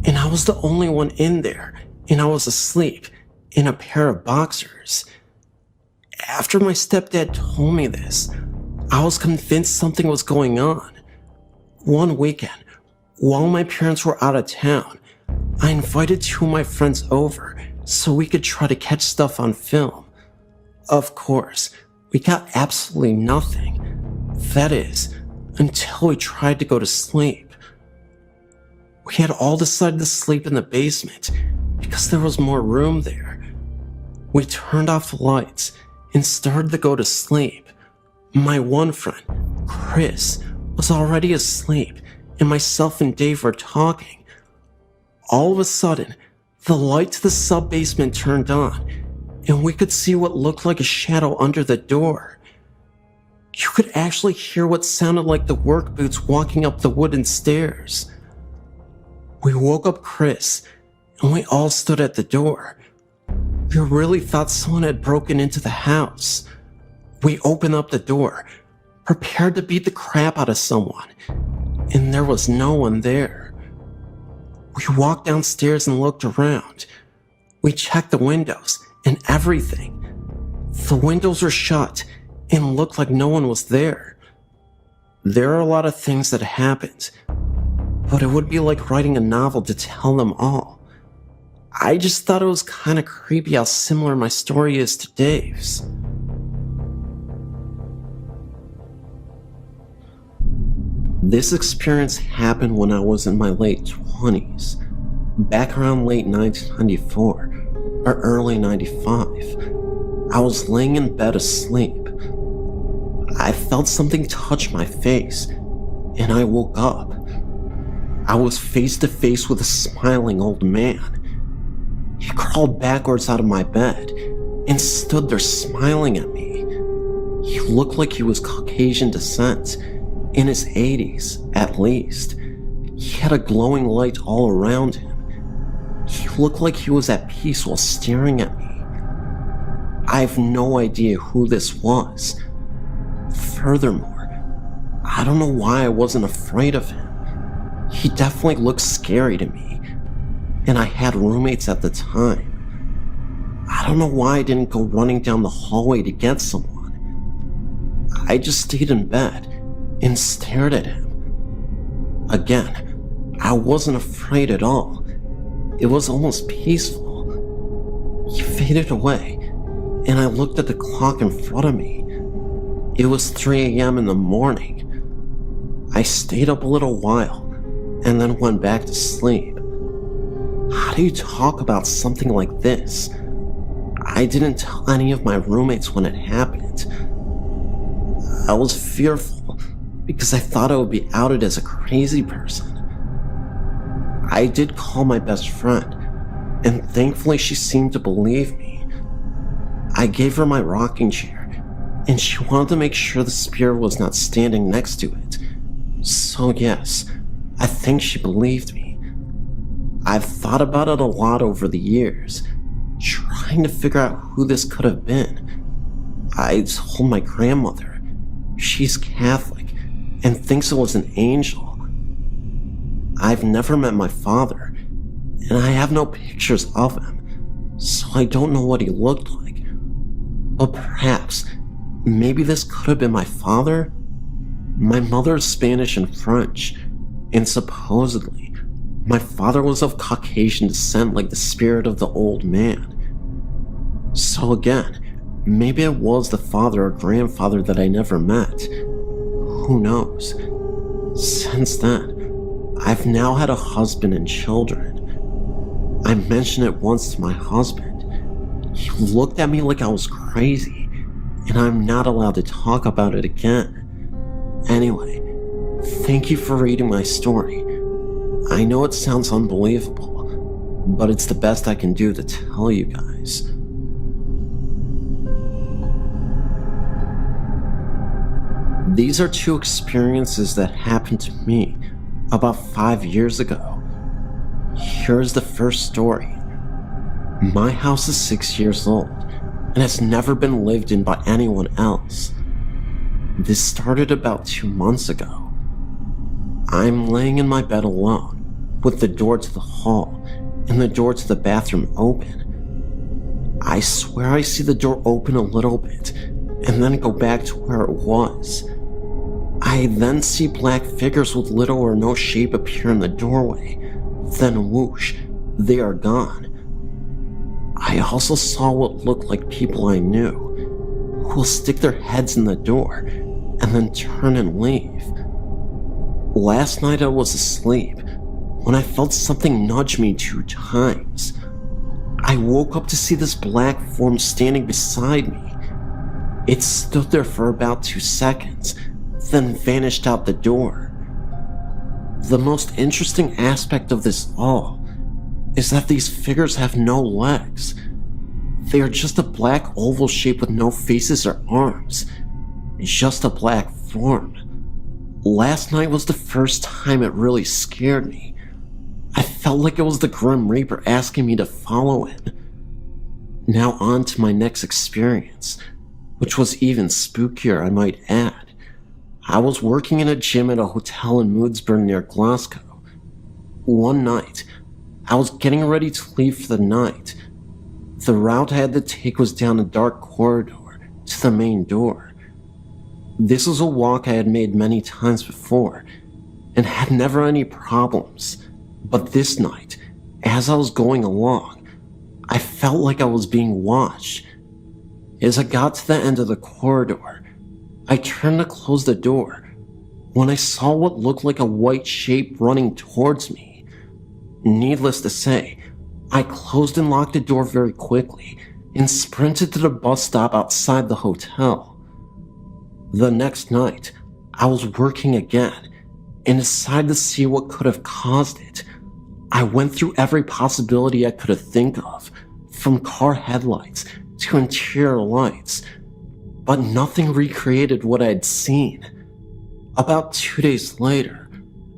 and I was the only one in there, and I was asleep in a pair of boxers. After my stepdad told me this, I was convinced something was going on. One weekend, while my parents were out of town, I invited 2 of my friends over so we could try to catch stuff on film. Of course, we got absolutely nothing. That is, until we tried to go to sleep. We had all decided to sleep in the basement because there was more room there. We turned off the lights and started to go to sleep. My one friend, Chris, was already asleep, and myself and Dave were talking. All of a sudden, the light to the sub-basement turned on, and we could see what looked like a shadow under the door. You could actually hear what sounded like the work boots walking up the wooden stairs. We woke up Chris, and we all stood at the door. We really thought someone had broken into the house. We opened up the door, prepared to beat the crap out of someone, and there was no one there. We walked downstairs and looked around. We checked the windows and everything. The windows were shut and looked like no one was there. There are a lot of things that happened, but it would be like writing a novel to tell them all. I just thought it was kind of creepy how similar my story is to Dave's. This experience happened when I was in my late 20s, back around late 1994 or early 95. I was laying in bed asleep. I felt something touch my face, and I woke up. I was face to face with a smiling old man. He crawled backwards out of my bed and stood there smiling at me. He looked like he was Caucasian descent, in his 80s at least. He had a glowing light all around him. He looked like he was at peace while staring at me. I have no idea who this was. Furthermore, I don't know why I wasn't afraid of him. He definitely looked scary to me, and I had roommates at the time. I don't know why I didn't go running down the hallway to get someone. I just stayed in bed and stared at him. Again, I wasn't afraid at all. It was almost peaceful. He faded away, and I looked at the clock in front of me. It was 3 a.m. in the morning. I stayed up a little while, and then went back to sleep. How do you talk about something like this? I didn't tell any of my roommates when it happened. I was fearful because I thought I would be outed as a crazy person. I did call my best friend, and thankfully she seemed to believe me. I gave her my rocking chair, and she wanted to make sure the spirit was not standing next to it. So yes, I think she believed me. I've thought about it a lot over the years, trying to figure out who this could have been. I told my grandmother. She's Catholic and thinks it was an angel. I've never met my father, and I have no pictures of him, so I don't know what he looked like. But perhaps, maybe this could have been my father? My mother is Spanish and French, and supposedly, my father was of Caucasian descent like the spirit of the old man. So again, maybe it was the father or grandfather that I never met. Who knows? Since then, I've now had a husband and children. I mentioned it once to my husband. He looked at me like I was crazy, and I'm not allowed to talk about it again. Anyway, thank you for reading my story. I know it sounds unbelievable, but it's the best I can do to tell you guys. These are two experiences that happened to me about 5 years ago. Here's the first story. My house is 6 years old and has never been lived in by anyone else. This started about 2 months ago. I'm laying in my bed alone, with the door to the hall and the door to the bathroom open. I swear I see the door open a little bit and then go back to where it was. I then see black figures with little or no shape appear in the doorway. Then whoosh, they are gone. I also saw what looked like people I knew, who will stick their heads in the door and then turn and leave. Last night I was asleep when I felt something nudge me 2 times. I woke up to see this black form standing beside me. It stood there for about 2 seconds, then vanished out the door. The most interesting aspect of this all is that these figures have no legs. They are just a black oval shape with no faces or arms. Just a black form. Last night was the first time it really scared me. I felt like it was the Grim Reaper asking me to follow him. Now on to my next experience, which was even spookier, I might add. I was working in a gym at a hotel in Moodsburn near Glasgow. One night, I was getting ready to leave for the night. The route I had to take was down a dark corridor to the main door. This was a walk I had made many times before and had never any problems. But this night, as I was going along, I felt like I was being watched. As I got to the end of the corridor, I turned to close the door when I saw what looked like a white shape running towards me. Needless to say, I closed and locked the door very quickly and sprinted to the bus stop outside the hotel. The next night, I was working again and decided to see what could have caused it. I went through every possibility I could have think of, from car headlights to interior lights, but nothing recreated what I had seen. About 2 days later,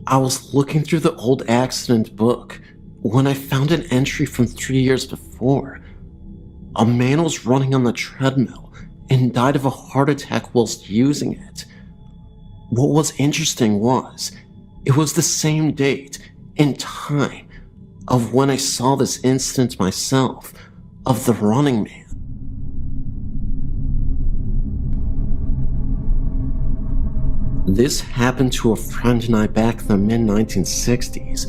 I was looking through the old accident book when I found an entry from 3 years before. A man was running on the treadmill and died of a heart attack whilst using it. What was interesting was, it was the same date and time of when I saw this incident myself, of the running man. This happened to a friend and I back in the mid-1960s,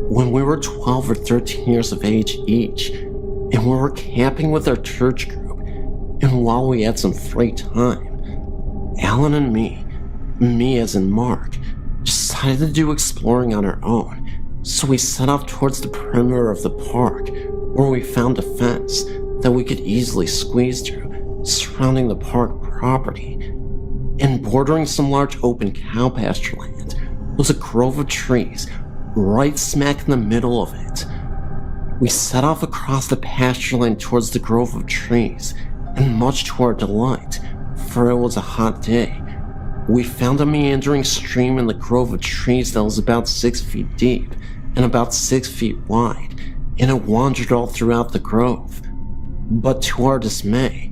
when we were 12 or 13 years of age each, and we were camping with our church group, and while we had some free time, Alan and me as in Mark, decided to do exploring on our own, so we set off towards the perimeter of the park, where we found a fence that we could easily squeeze through, surrounding the park property. And bordering some large open cow pasture land was a grove of trees right smack in the middle of it. We set off across the pasture land towards the grove of trees, and much to our delight, for it was a hot day, we found a meandering stream in the grove of trees that was about 6 feet deep and about 6 feet wide, and it wandered all throughout the grove. But to our dismay,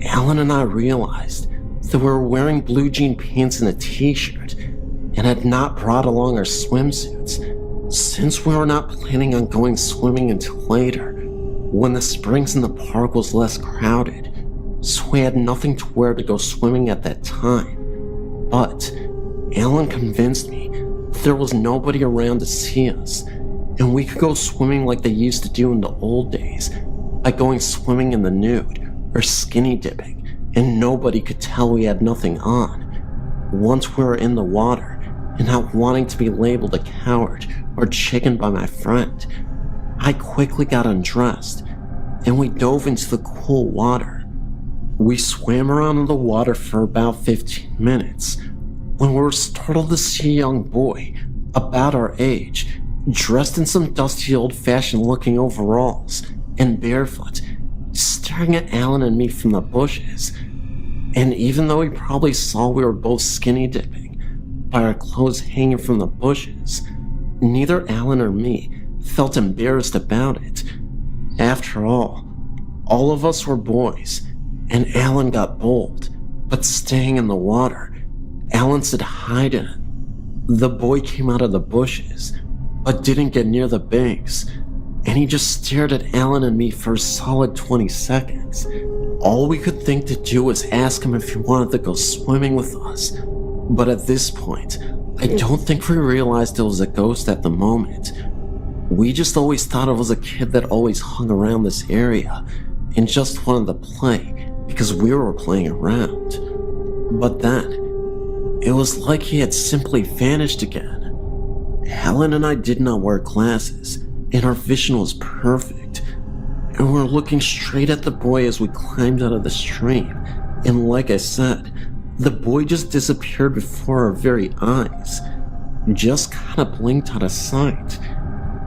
Alan and I realized that we were wearing blue jean pants and a t-shirt and had not brought along our swimsuits, since we were not planning on going swimming until later, when the springs in the park was less crowded, so we had nothing to wear to go swimming at that time. But Alan convinced me that there was nobody around to see us, and we could go swimming like they used to do in the old days, by going swimming in the nude or skinny dipping, and nobody could tell we had nothing on. Once we were in the water, and not wanting to be labeled a coward or chicken by my friend, I quickly got undressed, and we dove into the cool water. We swam around in the water for about 15 minutes, when we were startled to see a young boy, about our age, dressed in some dusty old-fashioned looking overalls, and barefoot, staring at Alan and me from the bushes. And even though he probably saw we were both skinny dipping by our clothes hanging from the bushes, neither Alan or me felt embarrassed about it. After all of us were boys, and Alan got bold, but staying in the water, Alan said hi to him. The boy came out of the bushes, but didn't get near the banks, and he just stared at Alan and me for a solid 20 seconds. All we could think to do was ask him if he wanted to go swimming with us, but at this point, I don't think we realized it was a ghost at the moment. We just always thought it was a kid that always hung around this area and just wanted to play because we were playing around. But then, it was like he had simply vanished again. Helen and I did not wear glasses, and our vision was perfect, and we were looking straight at the boy as we climbed out of the stream, and like I said, the boy just disappeared before our very eyes, just kinda blinked out of sight,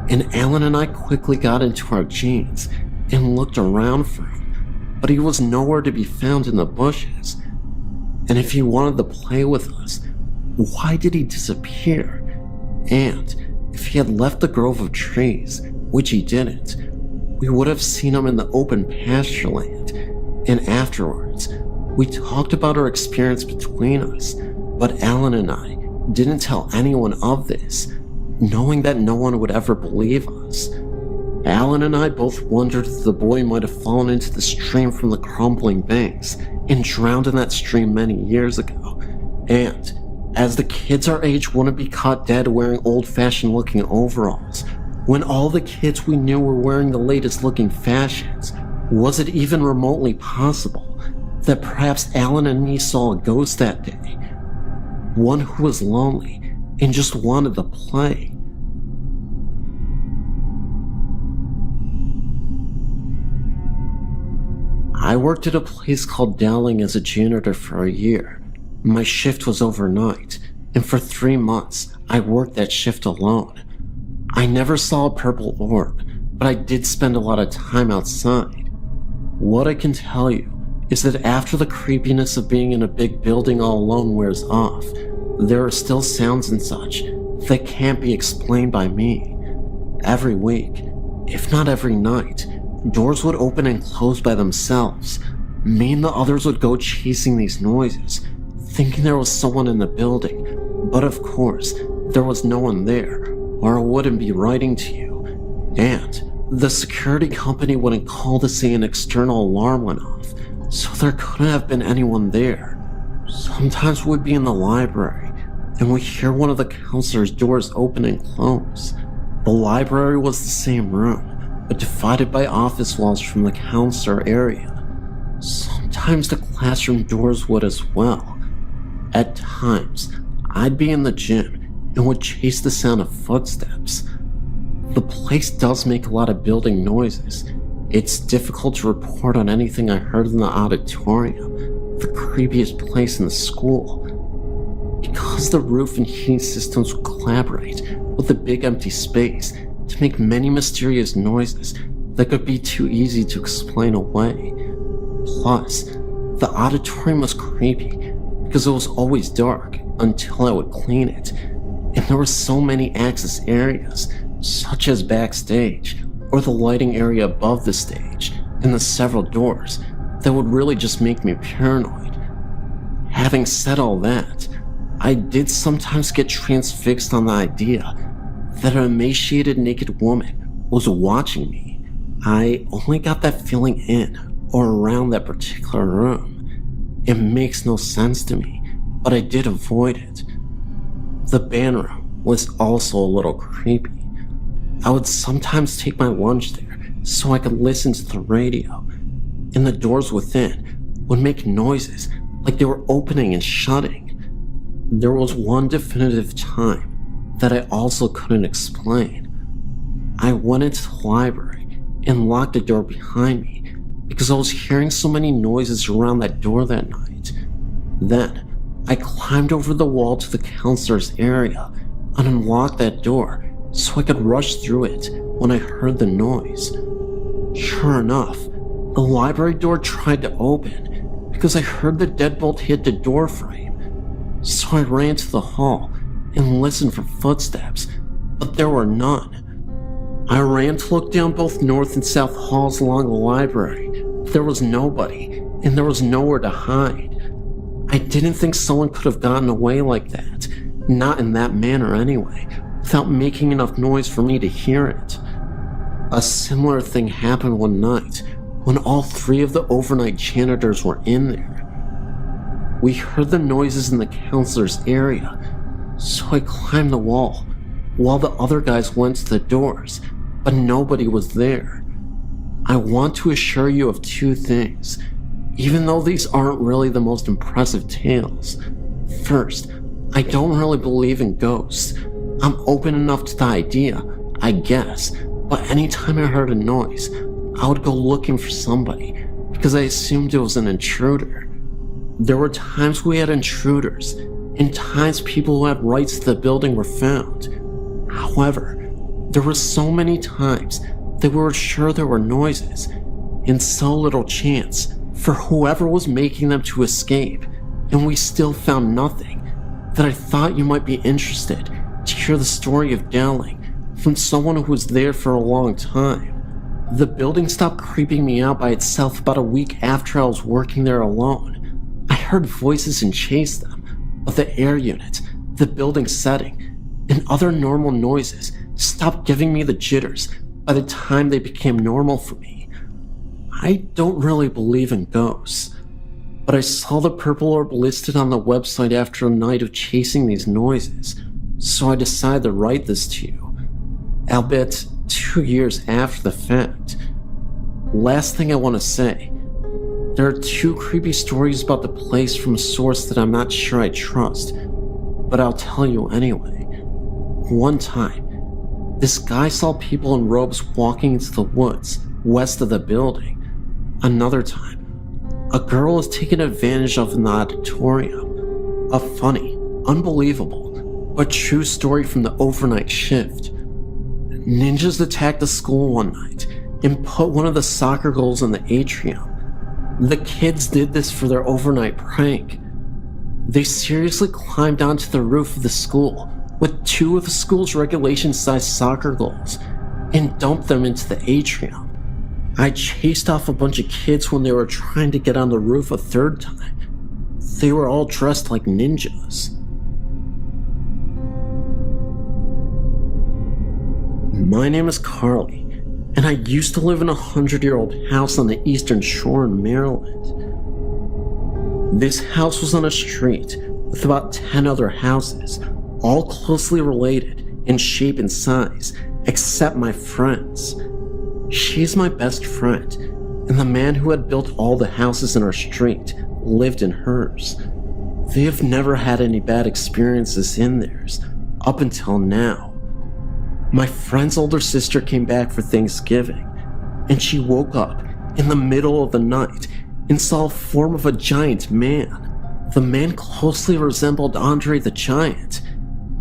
and Alan and I quickly got into our jeans and looked around for him, but he was nowhere to be found in the bushes. And if he wanted to play with us, why did he disappear? And if he had left the grove of trees, which he didn't, we would have seen him in the open pasture land. And afterwards, we talked about our experience between us, but Alan and I didn't tell anyone of this. knowing that no one would ever believe us. Alan and I both wondered if the boy might have fallen into the stream from the crumbling banks and drowned in that stream many years ago. And, as the kids our age wouldn't be caught dead wearing old-fashioned looking overalls, when all the kids we knew were wearing the latest looking fashions, was it even remotely possible that perhaps Alan and me saw a ghost that day? One who was lonely and just wanted to play. I worked at a place called Dowling as a janitor for a year. My shift was overnight, and for 3 months, I worked that shift alone. I never saw a purple orb, but I did spend a lot of time outside. What I can tell you is that after the creepiness of being in a big building all alone wears off, there are still sounds and such that can't be explained by me. Every week, if not every night, doors would open and close by themselves. Me and the others would go chasing these noises, thinking there was someone in the building, but of course, there was no one there, or I wouldn't be writing to you. And the security company wouldn't call to say an external alarm went off, so there couldn't have been anyone there. Sometimes we'd be in the library, and we'd hear one of the counselor's doors open and close. The library was the same room, but divided by office walls from the counselor area. Sometimes the classroom doors would as well. At times, I'd be in the gym and would chase the sound of footsteps. The place does make a lot of building noises. It's difficult to report on anything I heard in the auditorium, the creepiest place in the school. Because the roof and heating systems would collaborate with the big empty space to make many mysterious noises that could be too easy to explain away. Plus, the auditorium was creepy because it was always dark until I would clean it, and there were so many access areas, such as backstage or the lighting area above the stage and the several doors, that would really just make me paranoid. Having said all that, I did sometimes get transfixed on the idea that an emaciated naked woman was watching me. I only got that feeling in or around that particular room. It makes no sense to me, but I did avoid it. The band room was also a little creepy. I would sometimes take my lunch there so I could listen to the radio, and the doors within would make noises like they were opening and shutting. There was one definitive time that I also couldn't explain. I went into the library and locked the door behind me because I was hearing so many noises around that door that night. Then, I climbed over the wall to the counselor's area and unlocked that door so I could rush through it when I heard the noise. Sure enough, the library door tried to open because I heard the deadbolt hit the door frame. So I ran to the hall and listened for footsteps, but there were none. I ran to look down both north and south halls along the library. There was nobody, and there was nowhere to hide. I didn't think someone could have gotten away like that, not in that manner anyway, without making enough noise for me to hear it. A similar thing happened one night when all 3 of the overnight janitors were in there. We heard the noises in the counselor's area, so I climbed the wall while the other guys went to the doors, but nobody was there. I want to assure you of 2 things, even though these aren't really the most impressive tales. First, I don't really believe in ghosts. I'm open enough to the idea, I guess, but anytime I heard a noise, I would go looking for somebody because I assumed it was an intruder. There were times we had intruders, and times people who had rights to the building were found. However, there were so many times that we were sure there were noises, and so little chance for whoever was making them to escape, and we still found nothing, that I thought you might be interested to hear the story of Dowling from someone who was there for a long time. The building stopped creeping me out by itself about a week after I was working there alone. I heard voices and chased them, but the air unit, the building setting, and other normal noises stopped giving me the jitters by the time they became normal for me. I don't really believe in ghosts, but I saw the purple orb listed on the website after a night of chasing these noises, so I decided to write this to you, albeit 2 years after the fact. Last thing I want to say, there are 2 creepy stories about the place from a source that I'm not sure I trust, but I'll tell you anyway. One time, this guy saw people in robes walking into the woods west of the building. Another time, a girl was taken advantage of in the auditorium. A funny, unbelievable, but true story from the overnight shift. Ninjas attacked the school one night and put one of the soccer goals in the atrium. The kids did this for their overnight prank. They seriously climbed onto the roof of the school with 2 of the school's regulation-sized soccer goals and dumped them into the atrium. I chased off a bunch of kids when they were trying to get on the roof a 3rd time. They were all dressed like ninjas. My name is Carly, and I used to live in a 100-year-old house on the Eastern Shore in Maryland. This house was on a street with about 10 other houses, all closely related in shape and size, except my friend's. She's my best friend, and the man who had built all the houses in our street lived in hers. They have never had any bad experiences in theirs, up until now. My friend's older sister came back for Thanksgiving, and she woke up in the middle of the night and saw a form of a giant man. The man closely resembled Andre the Giant,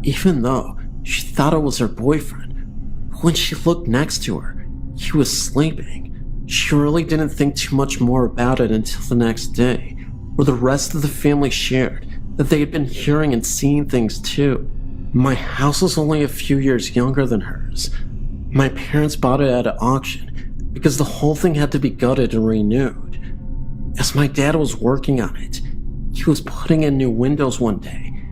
even though she thought it was her boyfriend. When she looked next to her, he was sleeping. She really didn't think too much more about it until the next day, where the rest of the family shared that they had been hearing and seeing things too. My house was only a few years younger than hers. My parents bought it at an auction because the whole thing had to be gutted and renewed. As my dad was working on it, he was putting in new windows one day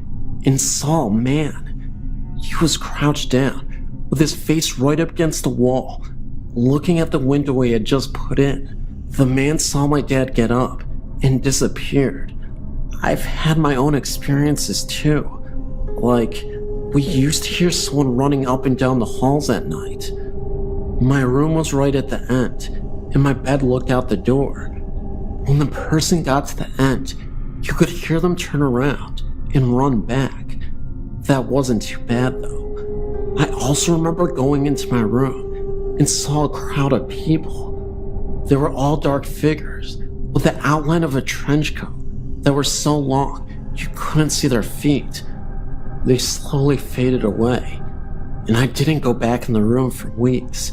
and saw a man. He was crouched down with his face right up against the wall, looking at the window he had just put in. The man saw my dad get up and disappeared. I've had my own experiences too. Like, we used to hear someone running up and down the halls at night. My room was right at the end, and my bed looked out the door. When the person got to the end, you could hear them turn around and run back. That wasn't too bad though. I also remember going into my room and saw a crowd of people. They were all dark figures with the outline of a trench coat that were so long you couldn't see their feet. They slowly faded away, and I didn't go back in the room for weeks.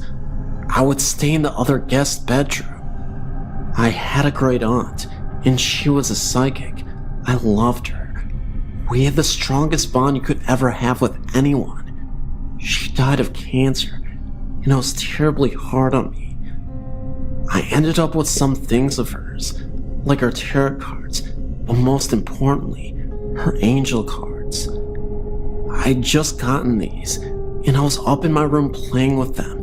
I would stay in the other guest's bedroom. I had a great aunt, and she was a psychic. I loved her. We had the strongest bond you could ever have with anyone. She died of cancer, and it was terribly hard on me. I ended up with some things of hers, like her tarot cards, but most importantly, her angel cards. I'd just gotten these, and I was up in my room playing with them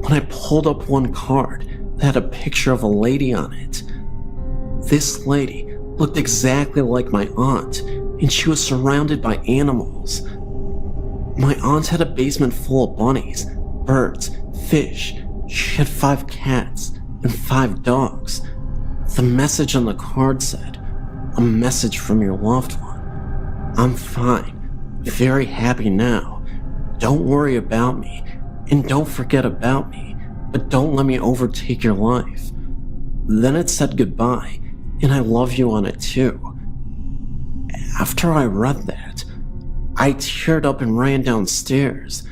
when I pulled up one card that had a picture of a lady on it. This lady looked exactly like my aunt, and she was surrounded by animals. My aunt had a basement full of bunnies, birds, fish. She had 5 cats and 5 dogs. The message on the card said, "A message from your loved one. I'm fine, very happy now. Don't worry about me, and don't forget about me, but don't let me overtake your life." Then it said goodbye, and I love you on it too. After I read that, I teared up and ran downstairs.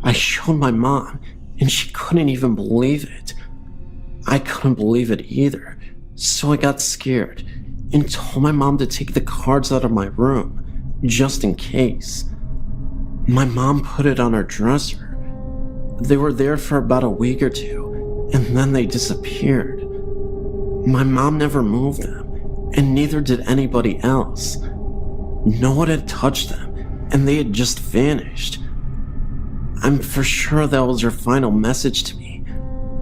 I showed my mom, and she couldn't even believe it. I couldn't believe it either, so I got scared and told my mom to take the cards out of my room, just in case. My mom put it on her dresser. They were there for about a week or 2, and then they disappeared. My mom never moved them, and neither did anybody else. No one had touched them, and they had just vanished. I'm for sure that was her final message to me.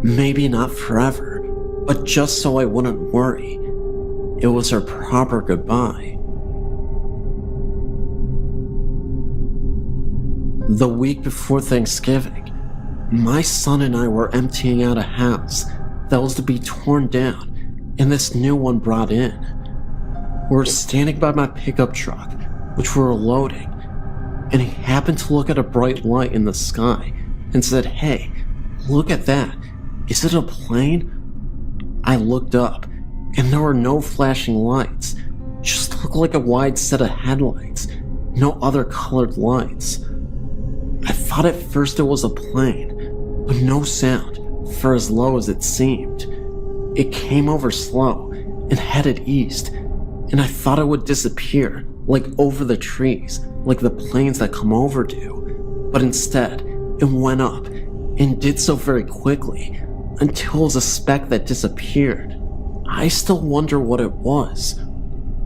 Maybe not forever, but just so I wouldn't worry. It was her proper goodbye. The week before Thanksgiving, my son and I were emptying out a house that was to be torn down and this new one brought in. We were standing by my pickup truck, which we were loading, and he happened to look at a bright light in the sky and said, "Hey, look at that. Is it a plane?" I looked up, and there were no flashing lights, just looked like a wide set of headlights, no other colored lights. I thought at first it was a plane, but no sound for as low as it seemed. It came over slow and headed east, and I thought it would disappear, like over the trees, like the planes that come over do. But instead, it went up, and did so very quickly, until it was a speck that disappeared. I still wonder what it was.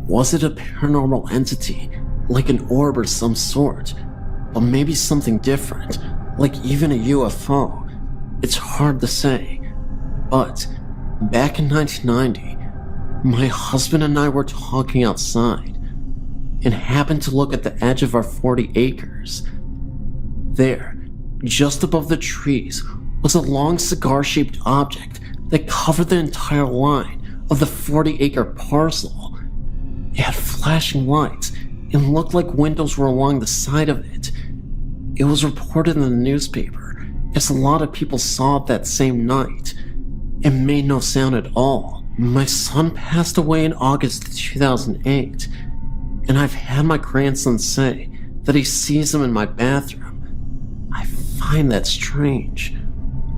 Was it a paranormal entity, like an orb or some sort? Or maybe something different, like even a UFO? It's hard to say. But back in 1990, my husband and I were talking outside and happened to look at the edge of our 40 acres. There, just above the trees, was a long cigar-shaped object that covered the entire line of the 40-acre parcel. It had flashing lights and looked like windows were along the side of it. It was reported in the newspaper, as a lot of people saw it that same night. It made no sound at all. My son passed away in August 2008, and I've had my grandson say that he sees him in my bathroom. I find that strange.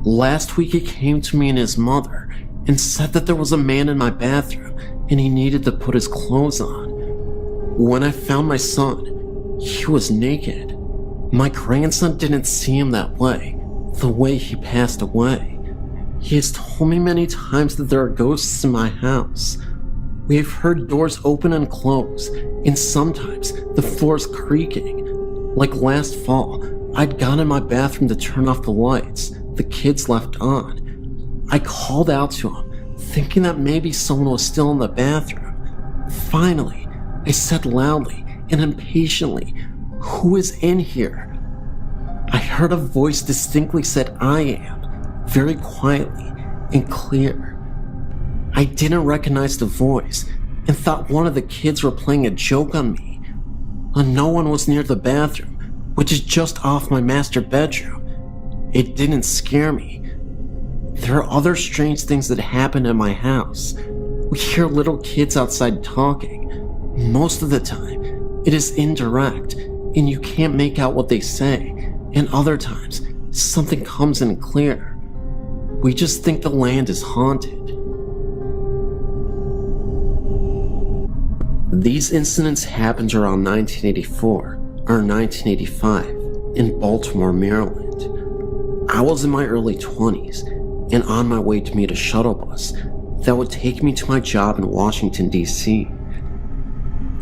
Last week he came to me and his mother and said that there was a man in my bathroom and he needed to put his clothes on. When I found my son, he was naked. My grandson didn't see him that way, the way he passed away. He has told me many times that there are ghosts in my house. We have heard doors open and close, and sometimes the floor's creaking. Like last fall, I'd gone in my bathroom to turn off the lights the kids left on. I called out to him, thinking that maybe someone was still in the bathroom. Finally, I said loudly and impatiently, "Who is in here?" I heard a voice distinctly said, "I am," very quietly and clear. I didn't recognize the voice and thought one of the kids were playing a joke on me. No one was near the bathroom, which is just off my master bedroom. It didn't scare me. There are other strange things that happen in my house. We hear little kids outside talking. Most of the time, it is indirect, and you can't make out what they say, and other times, something comes in clear. We just think the land is haunted. These incidents happened around 1984 or 1985 in Baltimore, Maryland. I was in my early 20s and on my way to meet a shuttle bus that would take me to my job in Washington, D.C.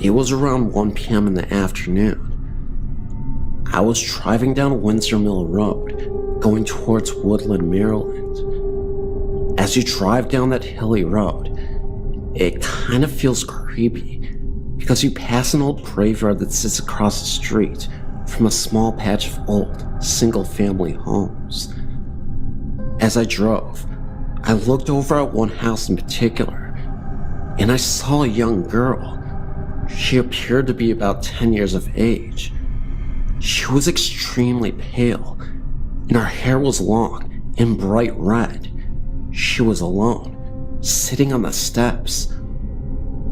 It was around 1 p.m. in the afternoon. I was driving down Windsor Mill Road, going towards Woodland, Maryland. As you drive down that hilly road, it kind of feels creepy because you pass an old graveyard that sits across the street from a small patch of old, single-family homes. As I drove, I looked over at one house in particular, and I saw a young girl. She appeared to be about 10 years of age. She was extremely pale, and her hair was long and bright red. She was alone, sitting on the steps.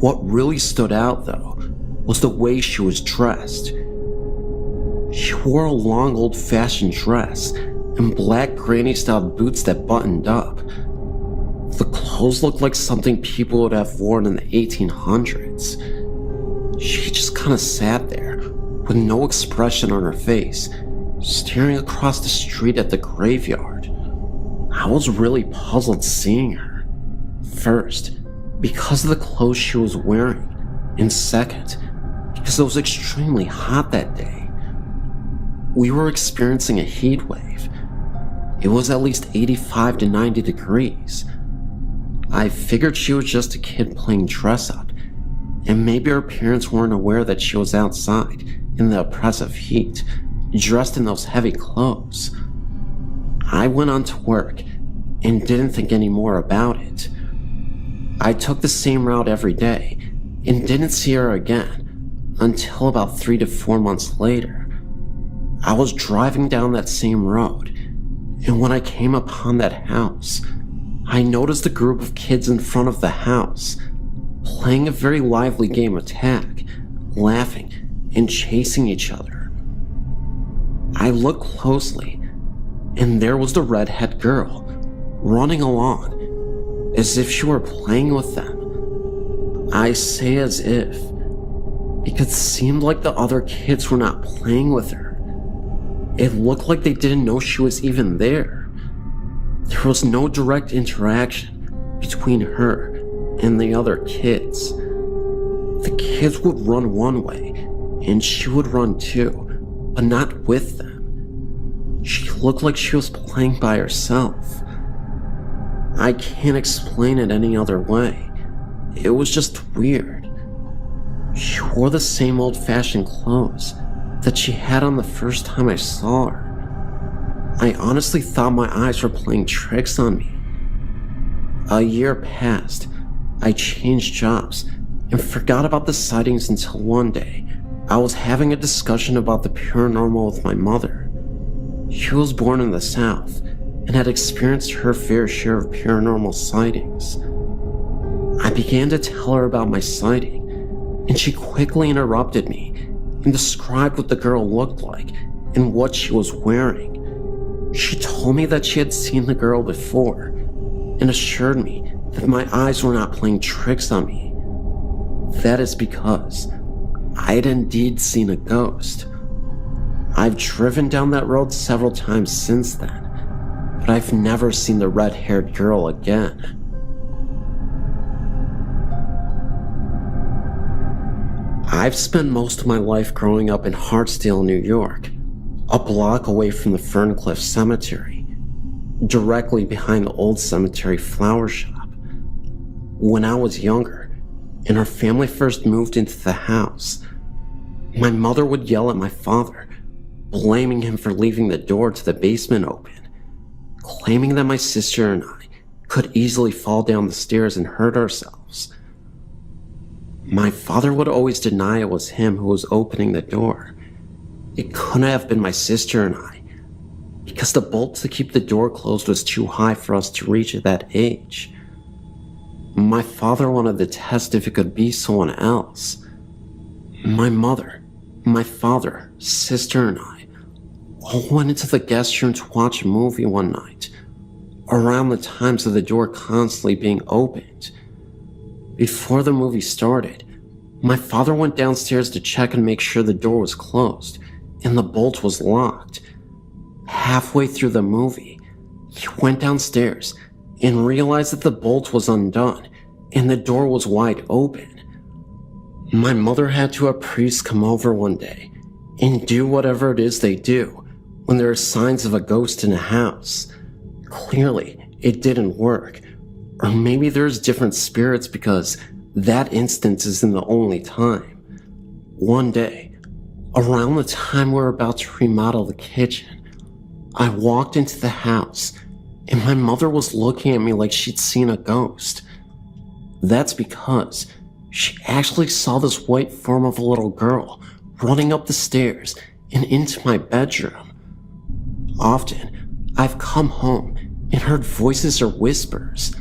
What really stood out, though, was the way she was dressed. She wore a long, old-fashioned dress and black granny-style boots that buttoned up. The clothes looked like something people would have worn in the 1800s. She just kind of sat there, with no expression on her face, staring across the street at the graveyard. I was really puzzled seeing her. First, because of the clothes she was wearing, and second, because it was extremely hot that day. We were experiencing a heat wave. It was at least 85 to 90 degrees. I figured she was just a kid playing dress up, and maybe her parents weren't aware that she was outside in the oppressive heat, dressed in those heavy clothes. I went on to work and didn't think any more about it. I took the same route every day and didn't see her again until about 3 to 4 months later. I was driving down that same road, and when I came upon that house, I noticed a group of kids in front of the house playing a very lively game of tag, laughing and chasing each other. I looked closely, and there was the redhead girl running along as if she were playing with them. I say as if, because it seemed like the other kids were not playing with her. It looked like they didn't know she was even there. There was no direct interaction between her and the other kids. The kids would run one way, and she would run too, but not with them. She looked like she was playing by herself. I can't explain it any other way. It was just weird. She wore the same old-fashioned clothes that she had on the first time I saw her. I honestly thought my eyes were playing tricks on me. A year passed. I changed jobs and forgot about the sightings until one day I was having a discussion about the paranormal with my mother. She was born in the South and had experienced her fair share of paranormal sightings. I began to tell her about my sighting, and she quickly interrupted me and described what the girl looked like and what she was wearing. She told me that she had seen the girl before and assured me that my eyes were not playing tricks on me. That is because I had indeed seen a ghost. I've driven down that road several times since then, but I've never seen the red-haired girl again. I've spent most of my life growing up in Hartsdale, New York, a block away from the Ferncliff Cemetery, directly behind the old cemetery flower shop. When I was younger, and our family first moved into the house, my mother would yell at my father, blaming him for leaving the door to the basement open, claiming that my sister and I could easily fall down the stairs and hurt ourselves. My father would always deny it was him who was opening the door. It couldn't have been my sister and I, because the bolt to keep the door closed was too high for us to reach at that age. My father wanted to test if it could be someone else. My mother, my father, sister, and I all went into the guest room to watch a movie one night, around the times of the door constantly being opened. Before the movie started, my father went downstairs to check and make sure the door was closed and the bolt was locked. Halfway through the movie, he went downstairs and realized that the bolt was undone and the door was wide open. My mother had to have a priest come over one day and do whatever it is they do when there are signs of a ghost in a house. Clearly, it didn't work. Or maybe there's different spirits because that instance isn't the only time. One day, around the time we were about to remodel the kitchen, I walked into the house and my mother was looking at me like she'd seen a ghost. That's because she actually saw this white form of a little girl running up the stairs and into my bedroom. Often, I've come home and heard voices or whispers.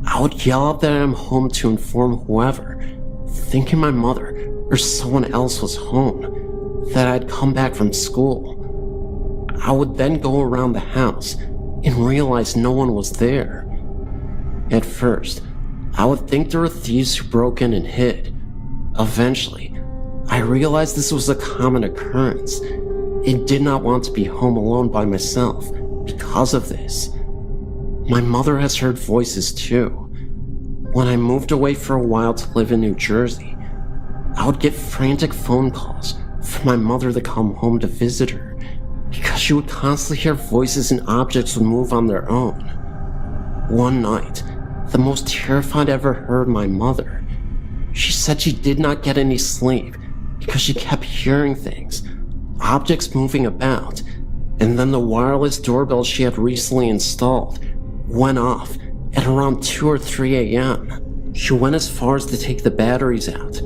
I would yell out that I'm home to inform whoever, thinking my mother or someone else was home, that I'd come back from school. I would then go around the house and realize no one was there. At first, I would think there were thieves who broke in and hid. Eventually, I realized this was a common occurrence and did not want to be home alone by myself because of this. My mother has heard voices too. When I moved away for a while to live in New Jersey, I would get frantic phone calls for my mother to come home to visit her, because she would constantly hear voices and objects would move on their own. One night, the most terrified I ever heard my mother. She said she did not get any sleep because she kept hearing things, objects moving about, and then the wireless doorbell she had recently installed went off at around 2 or 3 a.m. She went as far as to take the batteries out,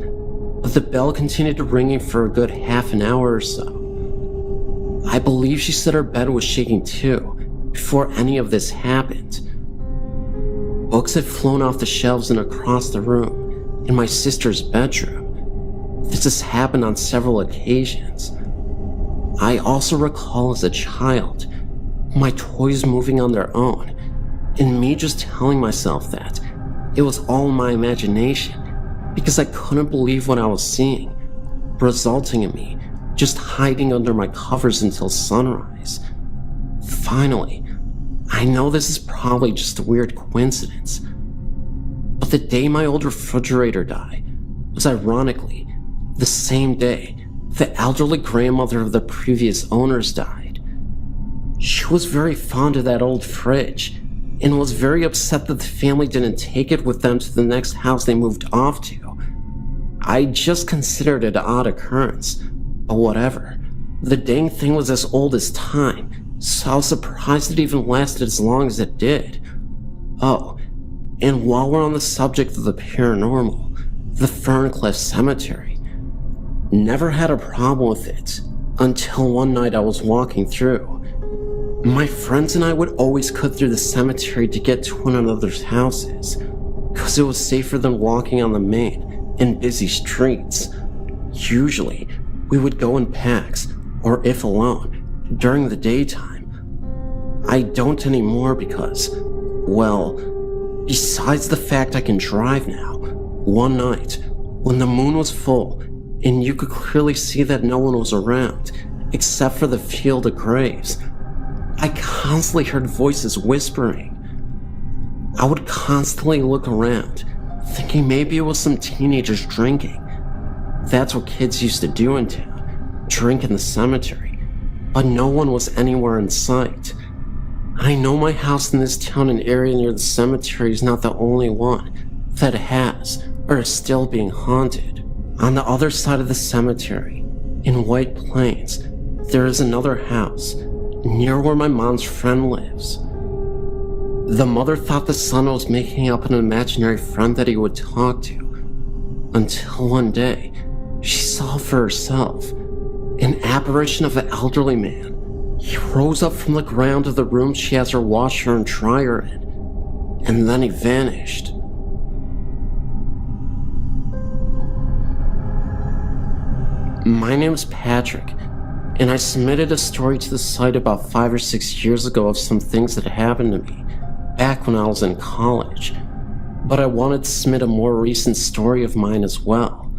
but the bell continued ringing for a good half an hour or so. I believe she said her bed was shaking too before any of this happened. Books had flown off the shelves and across the room in my sister's bedroom. This has happened on several occasions. I also recall as a child my toys moving on their own and me just telling myself that it was all my imagination because I couldn't believe what I was seeing, resulting in me just hiding under my covers until sunrise. Finally, I know this is probably just a weird coincidence, but the day my old refrigerator died was ironically the same day the elderly grandmother of the previous owners died. She was very fond of that old fridge and was very upset that the family didn't take it with them to the next house they moved off to. I just considered it an odd occurrence, but whatever. The dang thing was as old as time, so I was surprised it even lasted as long as it did. Oh, and while we're on the subject of the paranormal, the Ferncliff Cemetery. Never had a problem with it until one night I was walking through. My friends and I would always cut through the cemetery to get to one another's houses, because it was safer than walking on the main and busy streets. Usually, we would go in packs, or if alone, during the daytime. I don't anymore because, well, besides the fact I can drive now, one night, when the moon was full, and you could clearly see that no one was around, except for the field of graves, I constantly heard voices whispering. I would constantly look around, thinking maybe it was some teenagers drinking. That's what kids used to do in town, drink in the cemetery, but no one was anywhere in sight. I know my house in this town and area near the cemetery is not the only one that has or is still being haunted. On the other side of the cemetery, in White Plains, there is another house near where my mom's friend lives. The mother thought the son was making up an imaginary friend that he would talk to, until one day she saw for herself an apparition of an elderly man. He rose up from the ground of the room she has her washer and dryer in, and then he vanished. My name's Patrick, and I submitted a story to the site about 5 or 6 years ago of some things that happened to me back when I was in college, but I wanted to submit a more recent story of mine as well.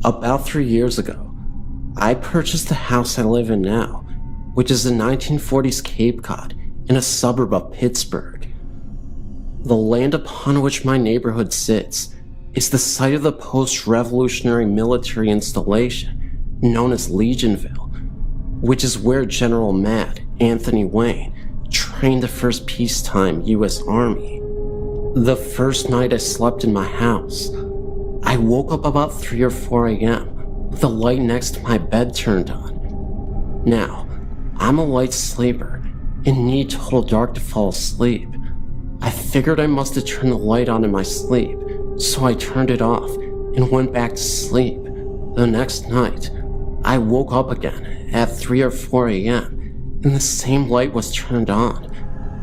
About 3 years ago, I purchased the house I live in now, which is a 1940s Cape Cod in a suburb of Pittsburgh. The land upon which my neighborhood sits is the site of the post-revolutionary military installation known as Legionville, which is where General Matt Anthony Wayne trained the first peacetime U.S. Army. The first night I slept in my house, I woke up about 3 or 4 a.m. with the light next to my bed turned on. Now, I'm a light sleeper and need total dark to fall asleep. I figured I must have turned the light on in my sleep, so I turned it off and went back to sleep. The next night, I woke up again at 3 or 4 a.m. and the same light was turned on.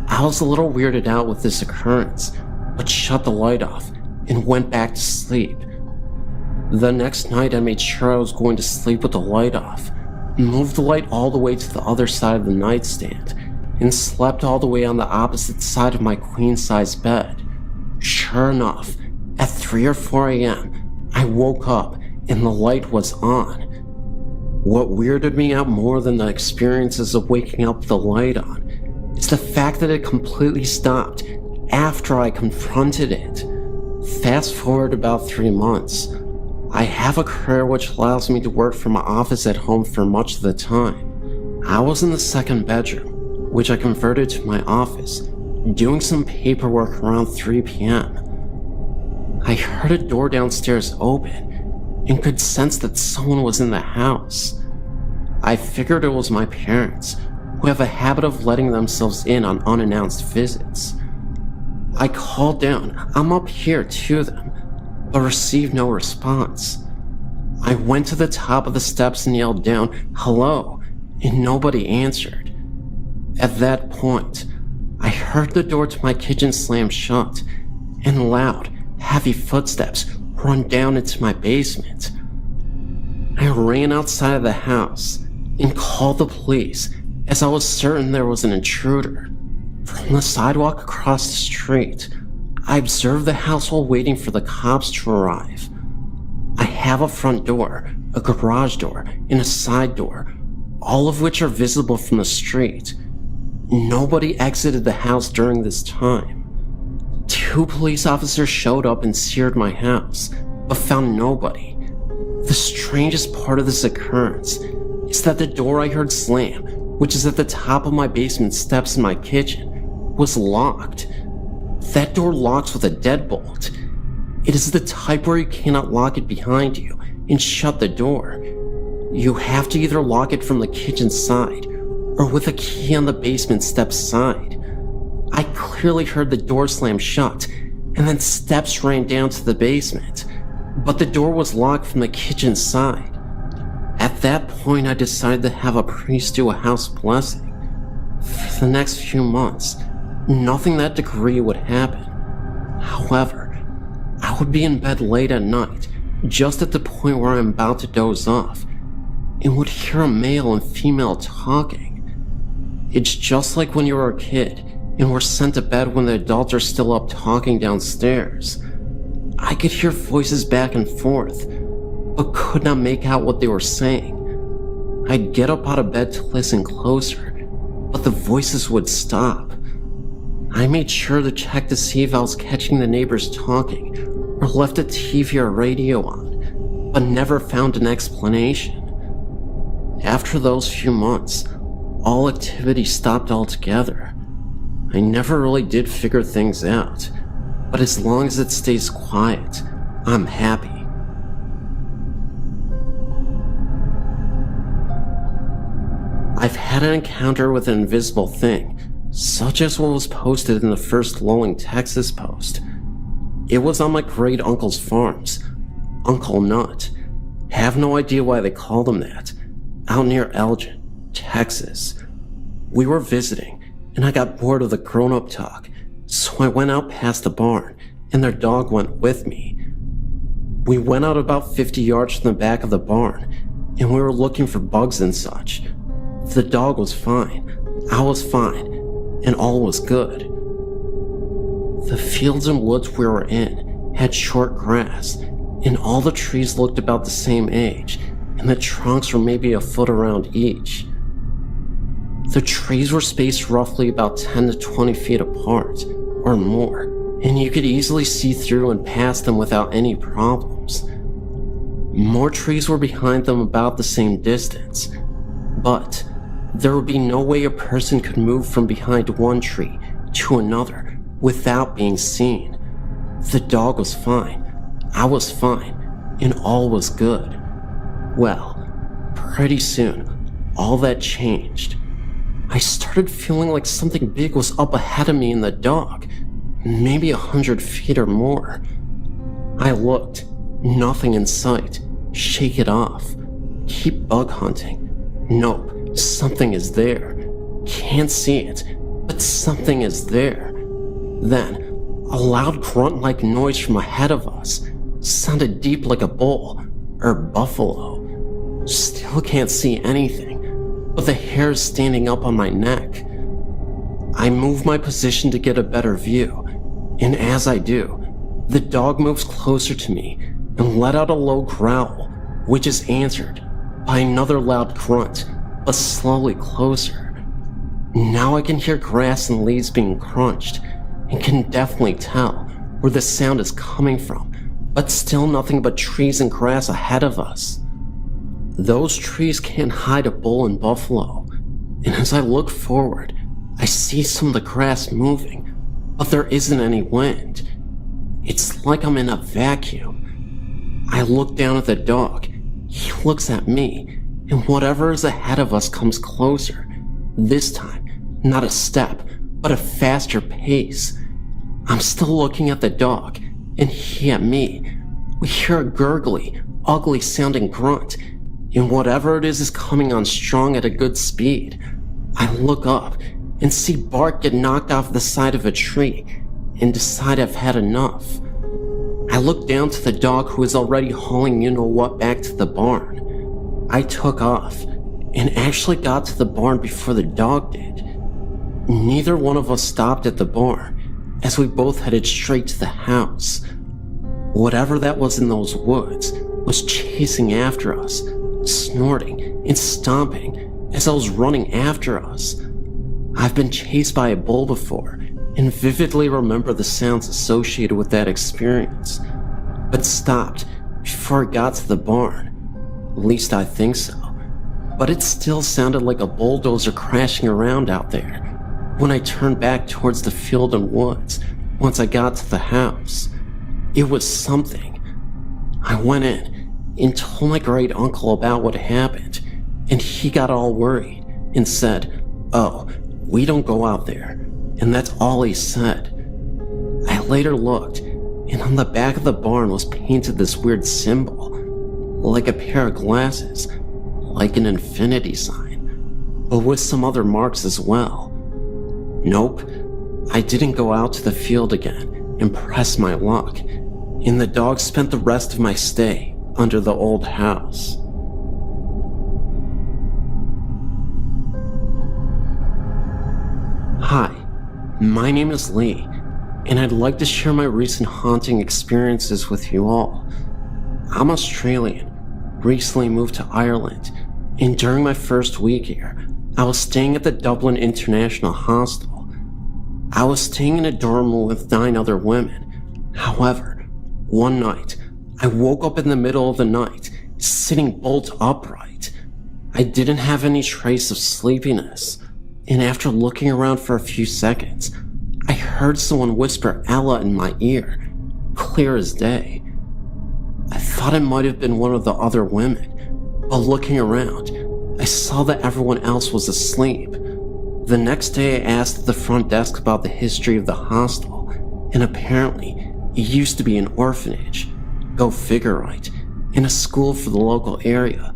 I was a little weirded out with this occurrence, but shut the light off and went back to sleep. The next night I made sure I was going to sleep with the light off, moved the light all the way to the other side of the nightstand, and slept all the way on the opposite side of my queen-size bed. Sure enough, at 3 or 4 a.m., I woke up and the light was on. What weirded me out more than the experiences of waking up with the light on is the fact that it completely stopped after I confronted it. Fast forward about 3 months. I have a career which allows me to work from my office at home for much of the time. I was in the second bedroom, which I converted to my office, doing some paperwork around 3 p.m. I heard a door downstairs open and could sense that someone was in the house. I figured it was my parents, who have a habit of letting themselves in on unannounced visits. I called down, "I'm up here," to them, but received no response. I went to the top of the steps and yelled down, "Hello," and nobody answered. At that point, I heard the door to my kitchen slam shut, and loud, heavy footsteps run down into my basement. I ran outside of the house and called the police, as I was certain there was an intruder. From the sidewalk across the street, I observed the house while waiting for the cops to arrive. I have a front door, a garage door, and a side door, all of which are visible from the street. Nobody exited the house during this time. 2 police officers showed up and seared my house, but found nobody. The strangest part of this occurrence is that the door I heard slam, which is at the top of my basement steps in my kitchen, was locked. That door locks with a deadbolt. It is the type where you cannot lock it behind you and shut the door. You have to either lock it from the kitchen side or with a key on the basement steps side. I clearly heard the door slam shut, and then steps ran down to the basement, but the door was locked from the kitchen side. At that point, I decided to have a priest do a house blessing. For the next few months, nothing that degree would happen. However, I would be in bed late at night, just at the point where I'm about to doze off, and would hear a male and female talking. It's just like when you were a kid and were sent to bed when the adults are still up talking downstairs. I could hear voices back and forth, but could not make out what they were saying. I'd get up out of bed to listen closer, but the voices would stop. I made sure to check to see if I was catching the neighbors talking or left a TV or radio on, but never found an explanation. After those few months, all activity stopped altogether. I never really did figure things out, but as long as it stays quiet, I'm happy. I've had an encounter with an invisible thing, such as what was posted in the first Lowing, Texas post. It was on my great uncle's farms, Uncle Nut. Have no idea why they called him that, out near Elgin, Texas. We were visiting, and I got bored of the grown-up talk, so I went out past the barn, and their dog went with me. We went out about 50 yards from the back of the barn, and we were looking for bugs and such. The dog was fine, I was fine, and all was good. The fields and woods we were in had short grass, and all the trees looked about the same age, and the trunks were maybe a foot around each. The trees were spaced roughly about 10 to 20 feet apart, or more, and you could easily see through and past them without any problems. More trees were behind them about the same distance, but there would be no way a person could move from behind one tree to another without being seen. The dog was fine, I was fine, and all was good. Well, pretty soon, all that changed. I started feeling like something big was up ahead of me and the dog, maybe 100 feet or more. I looked, nothing in sight. Shake it off. Keep bug hunting. Nope, something is there. Can't see it, but something is there. Then, a loud grunt-like noise from ahead of us sounded deep like a bull or buffalo. Still can't see anything, but the hair is standing up on my neck. I move my position to get a better view, and as I do, the dog moves closer to me and let out a low growl, which is answered by another loud grunt, but slowly closer. Now I can hear grass and leaves being crunched, and can definitely tell where the sound is coming from, but still nothing but trees and grass ahead of us. Those trees can't hide a bull and buffalo, and as I look forward, I see some of the grass moving, but there isn't any wind. It's like I'm in a vacuum. I look down at the dog. He looks at me, and whatever is ahead of us comes closer. This time, not a step, but a faster pace. I'm still looking at the dog, and he at me. We hear a gurgly, ugly sounding grunt, and whatever it is coming on strong at a good speed. I look up and see Bart get knocked off the side of a tree and decide I've had enough. I look down to the dog who is already hauling you-know-what back to the barn. I took off and actually got to the barn before the dog did. Neither one of us stopped at the barn as we both headed straight to the house. Whatever that was in those woods was chasing after us, snorting and stomping as I was running after us. I've been chased by a bull before and vividly remember the sounds associated with that experience, but stopped before it got to the barn. At least I think so. But it still sounded like a bulldozer crashing around out there when I turned back towards the field and woods once I got to the house. It was something. I went in and told my great uncle about what happened, and he got all worried and said, "Oh, we don't go out there." And that's all he said. I later looked, and on the back of the barn was painted this weird symbol, like a pair of glasses, like an infinity sign, but with some other marks as well. Nope, I didn't go out to the field again and press my luck, and the dog spent the rest of my stay under the old house. Hi, my name is Lee, and I'd like to share my recent haunting experiences with you all. I'm Australian, recently moved to Ireland, and during my first week here, I was staying at the Dublin International Hostel. I was staying in a dorm with 9 other women. However, one night, I woke up in the middle of the night, sitting bolt upright. I didn't have any trace of sleepiness, and after looking around for a few seconds, I heard someone whisper Ella in my ear, clear as day. I thought it might have been one of the other women, but looking around, I saw that everyone else was asleep. The next day I asked at the front desk about the history of the hostel, and apparently it used to be an orphanage, go figure right, and a school for the local area,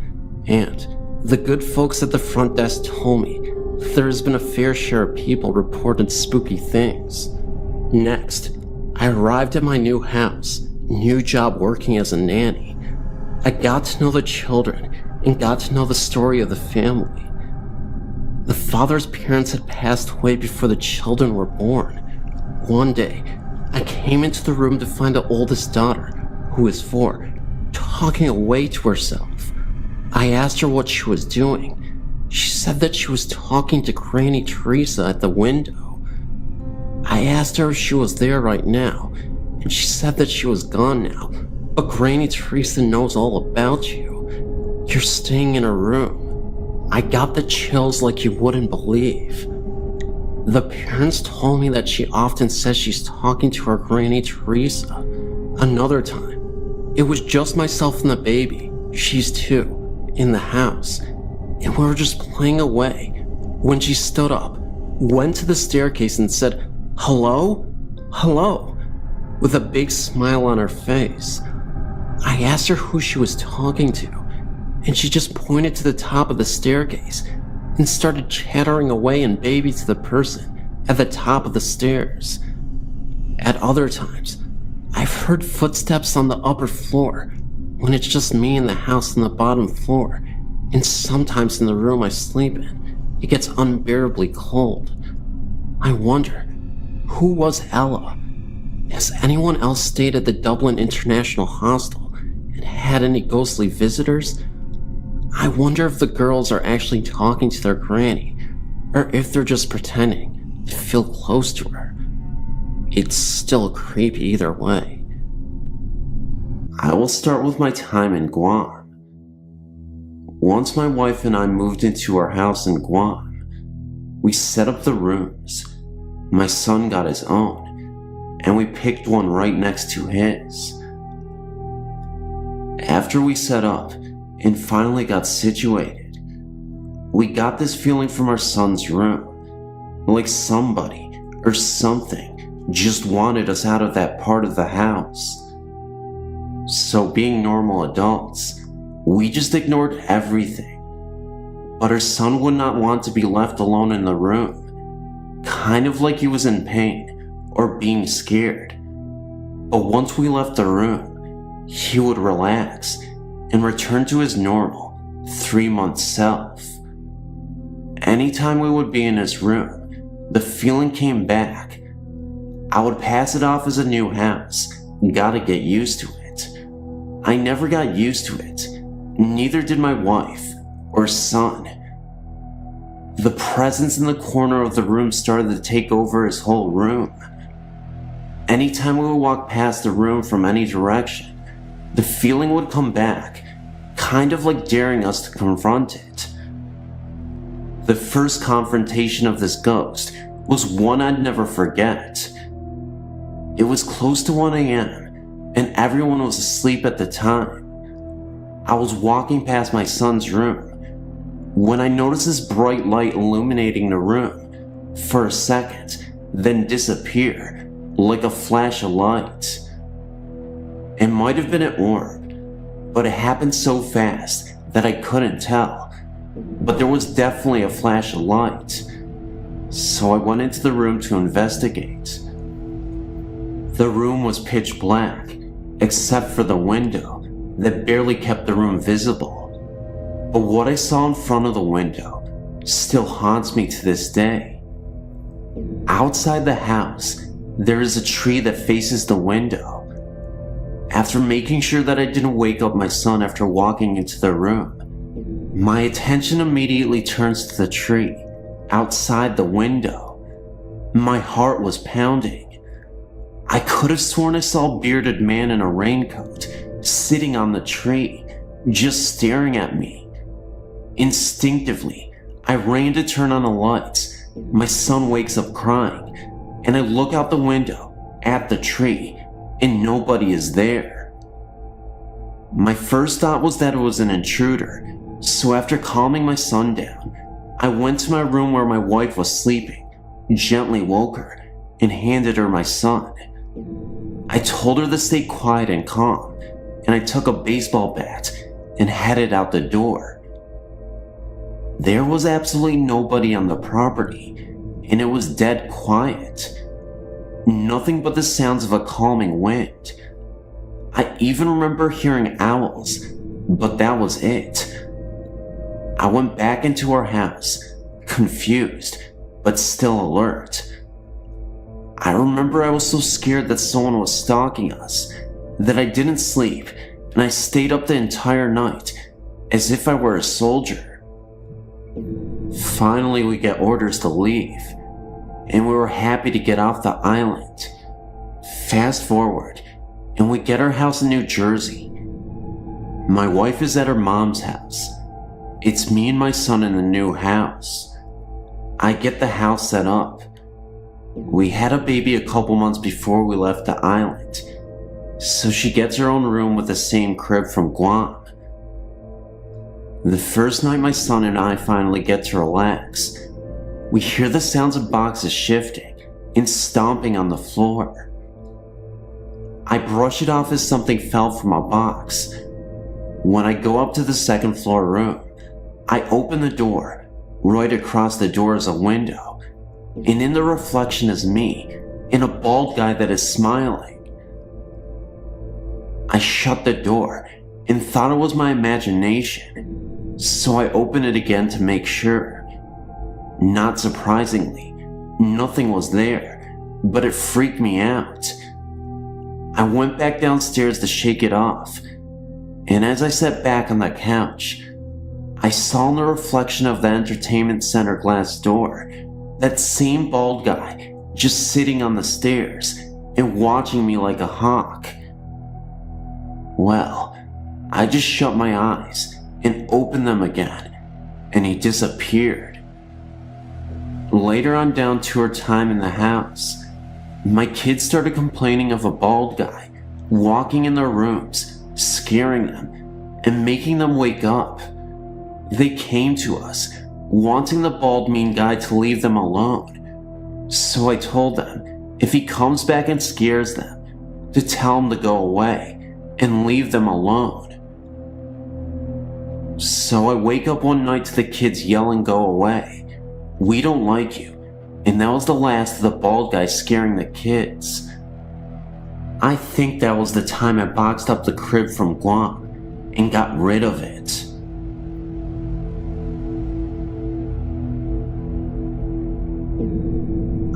and the good folks at the front desk told me there has been a fair share of people reported spooky things. Next, I arrived at my new house, new job working as a nanny. I got to know the children and got to know the story of the family. The father's parents had passed away before the children were born. One day, I came into the room to find the oldest daughter, who is 4, talking away to herself. I asked her what she was doing. She said that she was talking to Granny Teresa at the window. I asked her if she was there right now, and she said that she was gone now, but Granny Teresa knows all about you. You're staying in her room. I got the chills like you wouldn't believe. The parents told me that she often says she's talking to her Granny Teresa. Another time, it was just myself and the baby, she's 2, in the house, and we were just playing away when she stood up, went to the staircase and said, "Hello? Hello?" with a big smile on her face. I asked her who she was talking to, and she just pointed to the top of the staircase and started chattering away in baby to the person at the top of the stairs. At other times, I've heard footsteps on the upper floor when it's just me in the house on the bottom floor, and sometimes in the room I sleep in, it gets unbearably cold. I wonder, who was Ella? Has anyone else stayed at the Dublin International Hostel and had any ghostly visitors? I wonder if the girls are actually talking to their granny, or if they're just pretending to feel close to her. It's still creepy either way. I will start with my time in Guam. Once my wife and I moved into our house in Guam, we set up the rooms. My son got his own, and we picked one right next to his. After we set up and finally got situated, we got this feeling from our son's room, like somebody or something just wanted us out of that part of the house. So being normal adults, we just ignored everything. But our son would not want to be left alone in the room, kind of like he was in pain or being scared. But once we left the room, he would relax and return to his normal 3-month self. Anytime we would be in his room, the feeling came back. I would pass it off as a new house, gotta get used to it. I never got used to it, neither did my wife or son. The presence in the corner of the room started to take over his whole room. Anytime we would walk past the room from any direction, the feeling would come back, kind of like daring us to confront it. The first confrontation of this ghost was one I'd never forget. It was close to 1 a.m. and everyone was asleep at the time. I was walking past my son's room when I noticed this bright light illuminating the room for a second, then disappear like a flash of light. It might have been an orb, but it happened so fast that I couldn't tell. But there was definitely a flash of light. So I went into the room to investigate. The room was pitch black, except for the window that barely kept the room visible. But what I saw in front of the window still haunts me to this day. Outside the house, there is a tree that faces the window. After making sure that I didn't wake up my son after walking into the room, my attention immediately turns to the tree outside the window. My heart was pounding. I could have sworn I saw a bearded man in a raincoat sitting on the tree, just staring at me. Instinctively, I ran to turn on the lights. My son wakes up crying, and I look out the window at the tree, and nobody is there. My first thought was that it was an intruder, so after calming my son down, I went to my room where my wife was sleeping, gently woke her, and handed her my son. I told her to stay quiet and calm, and I took a baseball bat and headed out the door. There was absolutely nobody on the property, and it was dead quiet. Nothing but the sounds of a calming wind. I even remember hearing owls, but that was it. I went back into our house, confused, but still alert. I remember I was so scared that someone was stalking us that I didn't sleep, and I stayed up the entire night as if I were a soldier. Finally, we get orders to leave, and we were happy to get off the island. Fast forward, and we get our house in New Jersey. My wife is at her mom's house. It's me and my son in the new house. I get the house set up. We had a baby a couple months before we left the island, so she gets her own room with the same crib from Guam. The first night my son and I finally get to relax, we hear the sounds of boxes shifting and stomping on the floor. I brush it off as something fell from a box. When I go up to the second floor room, I open the door. Right across the door is a window, and in the reflection is me and a bald guy that is smiling. I shut the door and thought it was my imagination, so I opened it again to make sure. Not surprisingly, nothing was there, but it freaked me out. I went back downstairs to shake it off, and as I sat back on the couch, I saw in the reflection of the entertainment center glass door that same bald guy just sitting on the stairs and watching me like a hawk. Well, I just shut my eyes and opened them again, and he disappeared. later on down to her time in the house, my kids started complaining of a bald guy walking in their rooms, scaring them, and making them wake up. They came to us, wanting the bald mean guy to leave them alone. So I told them, if he comes back and scares them, to tell him to go away and leave them alone. So I wake up one night to the kids yelling, "Go away. We don't like you." And that was the last of the bald guy scaring the kids. I think that was the time I boxed up the crib from Guam and got rid of it.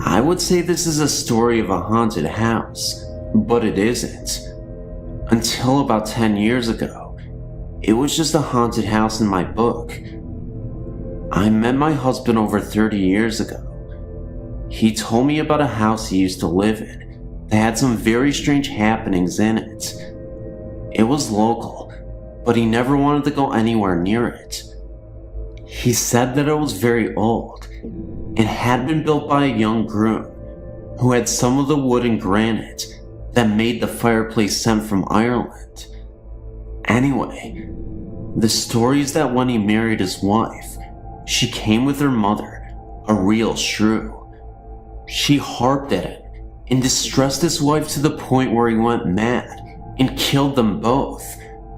I would say this is a story of a haunted house, but it isn't. Until about 10 years ago, it was just a haunted house in my book. I met my husband over 30 years ago. He told me about a house he used to live in that had some very strange happenings in it. It was local, but he never wanted to go anywhere near it. He said that it was very old and had been built by a young groom who had some of the wood and granite that made the fireplace sent from Ireland. Anyway, the story is that when he married his wife, she came with her mother, a real shrew. She harped at him and distressed his wife to the point where he went mad and killed them both,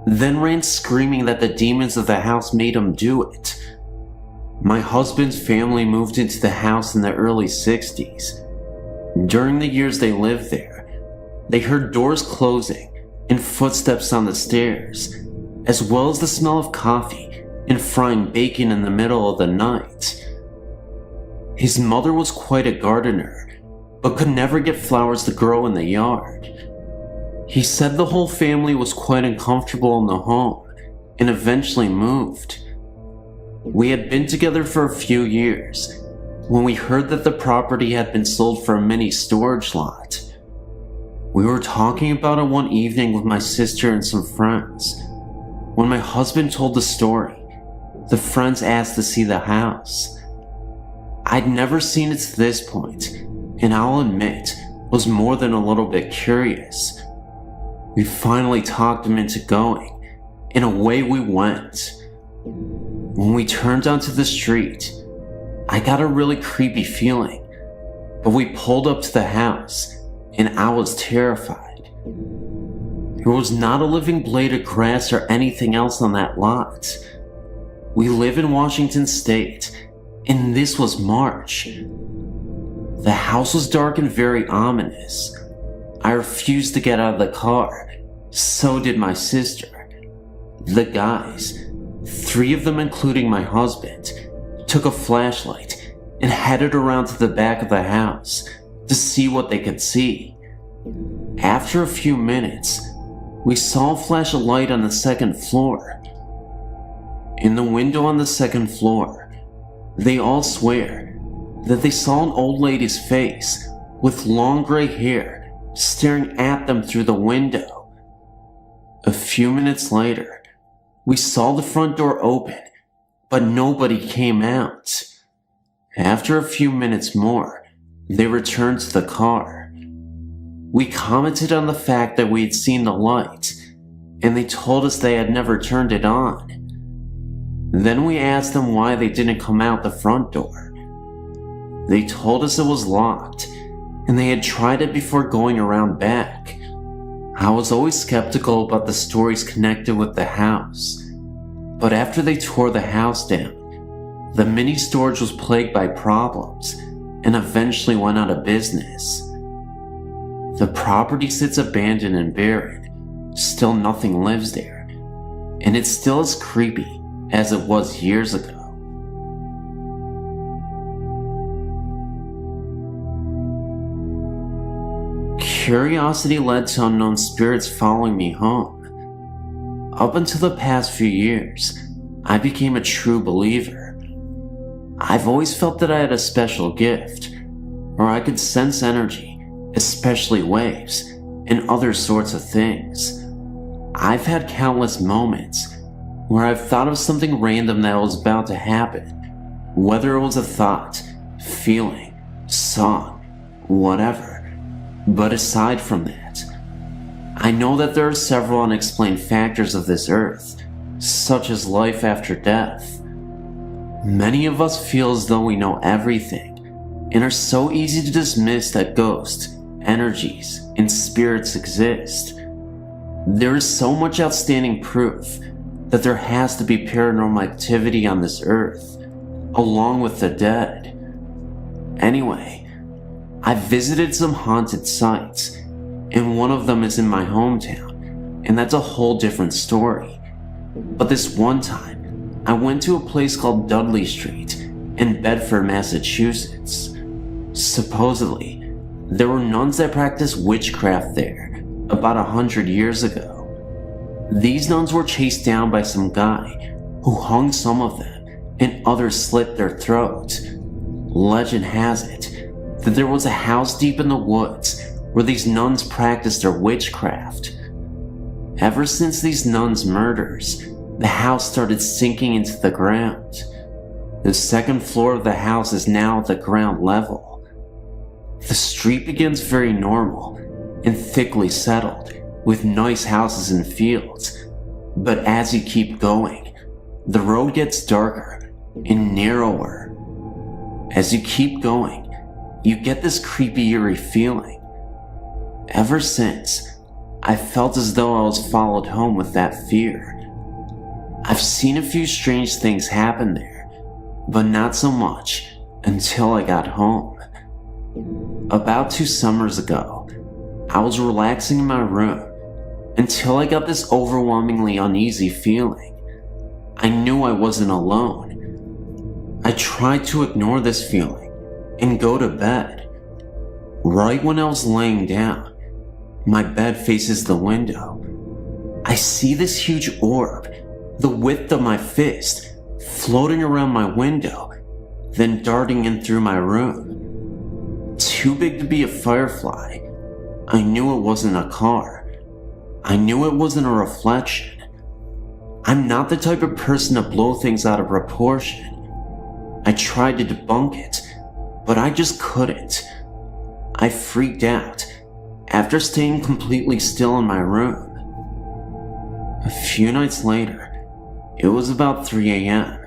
then ran screaming that the demons of the house made him do it. My husband's family moved into the house in the early 60s. During the years they lived there, they heard doors closing and footsteps on the stairs, as well as the smell of coffee and frying bacon in the middle of the night. His mother was quite a gardener, but could never get flowers to grow in the yard. He said the whole family was quite uncomfortable in the home and eventually moved. We had been together for a few years when we heard that the property had been sold for a mini storage lot. We were talking about it one evening with my sister and some friends. When my husband told the story, the friends asked to see the house. I'd never seen it to this point, and I'll admit, was more than a little bit curious. We finally talked him into going, and away we went. When we turned onto the street, I got a really creepy feeling, but we pulled up to the house, and I was terrified. There was not a living blade of grass or anything else on that lot. We live in Washington State, and this was March. The house was dark and very ominous. I refused to get out of the car. So did my sister. The guys, 3 of them including my husband, took a flashlight and headed around to the back of the house to see what they could see. After a few minutes, we saw a flash of light on the second floor. In the window on the second floor, they all swear that they saw an old lady's face with long gray hair staring at them through the window. A few minutes later, we saw the front door open, but nobody came out. After a few minutes more, they returned to the car. We commented on the fact that we had seen the light, and they told us they had never turned it on. Then we asked them why they didn't come out the front door. They told us it was locked, and they had tried it before going around back. I was always skeptical about the stories connected with the house, but after they tore the house down, the mini storage was plagued by problems and eventually went out of business. The property sits abandoned and barren. Still nothing lives there, and it's still as creepy as it was years ago. Curiosity led to unknown spirits following me home. Up until the past few years, I became a true believer. I've always felt that I had a special gift, or I could sense energy, especially waves, and other sorts of things. I've had countless moments where I've thought of something random that was about to happen, whether it was a thought, feeling, song, whatever. But aside from that, I know that there are several unexplained factors of this earth, such as life after death. Many of us feel as though we know everything, and are so easy to dismiss that ghosts, energies, and spirits exist. There is so much outstanding proof that there has to be paranormal activity on this earth, along with the dead. Anyway, I visited some haunted sites, and one of them is in my hometown, and that's a whole different story. But this one time, I went to a place called Dudley Street in Bedford, Massachusetts. Supposedly, there were nuns that practiced witchcraft there about 100 years ago. These nuns were chased down by some guy who hung some of them and others slit their throats. Legend has it that there was a house deep in the woods where these nuns practiced their witchcraft. Ever since these nuns' murders, the house started sinking into the ground. The second floor of the house is now at the ground level. The street begins very normal and thickly settled, with nice houses and fields. But as you keep going, the road gets darker and narrower. As you keep going, you get this creepy, eerie feeling. Ever since, I felt as though I was followed home with that fear. I've seen a few strange things happen there, but not so much until I got home. About 2 summers ago, I was relaxing in my room until I got this overwhelmingly uneasy feeling. I knew I wasn't alone. I tried to ignore this feeling and go to bed. Right when I was laying down, my bed faces the window. I see this huge orb, the width of my fist, floating around my window, then darting in through my room. Too big to be a firefly. I knew it wasn't a car. I knew it wasn't a reflection. I'm not the type of person to blow things out of proportion. I tried to debunk it, but I just couldn't. I freaked out after staying completely still in my room. A few nights later, it was about 3 a.m.,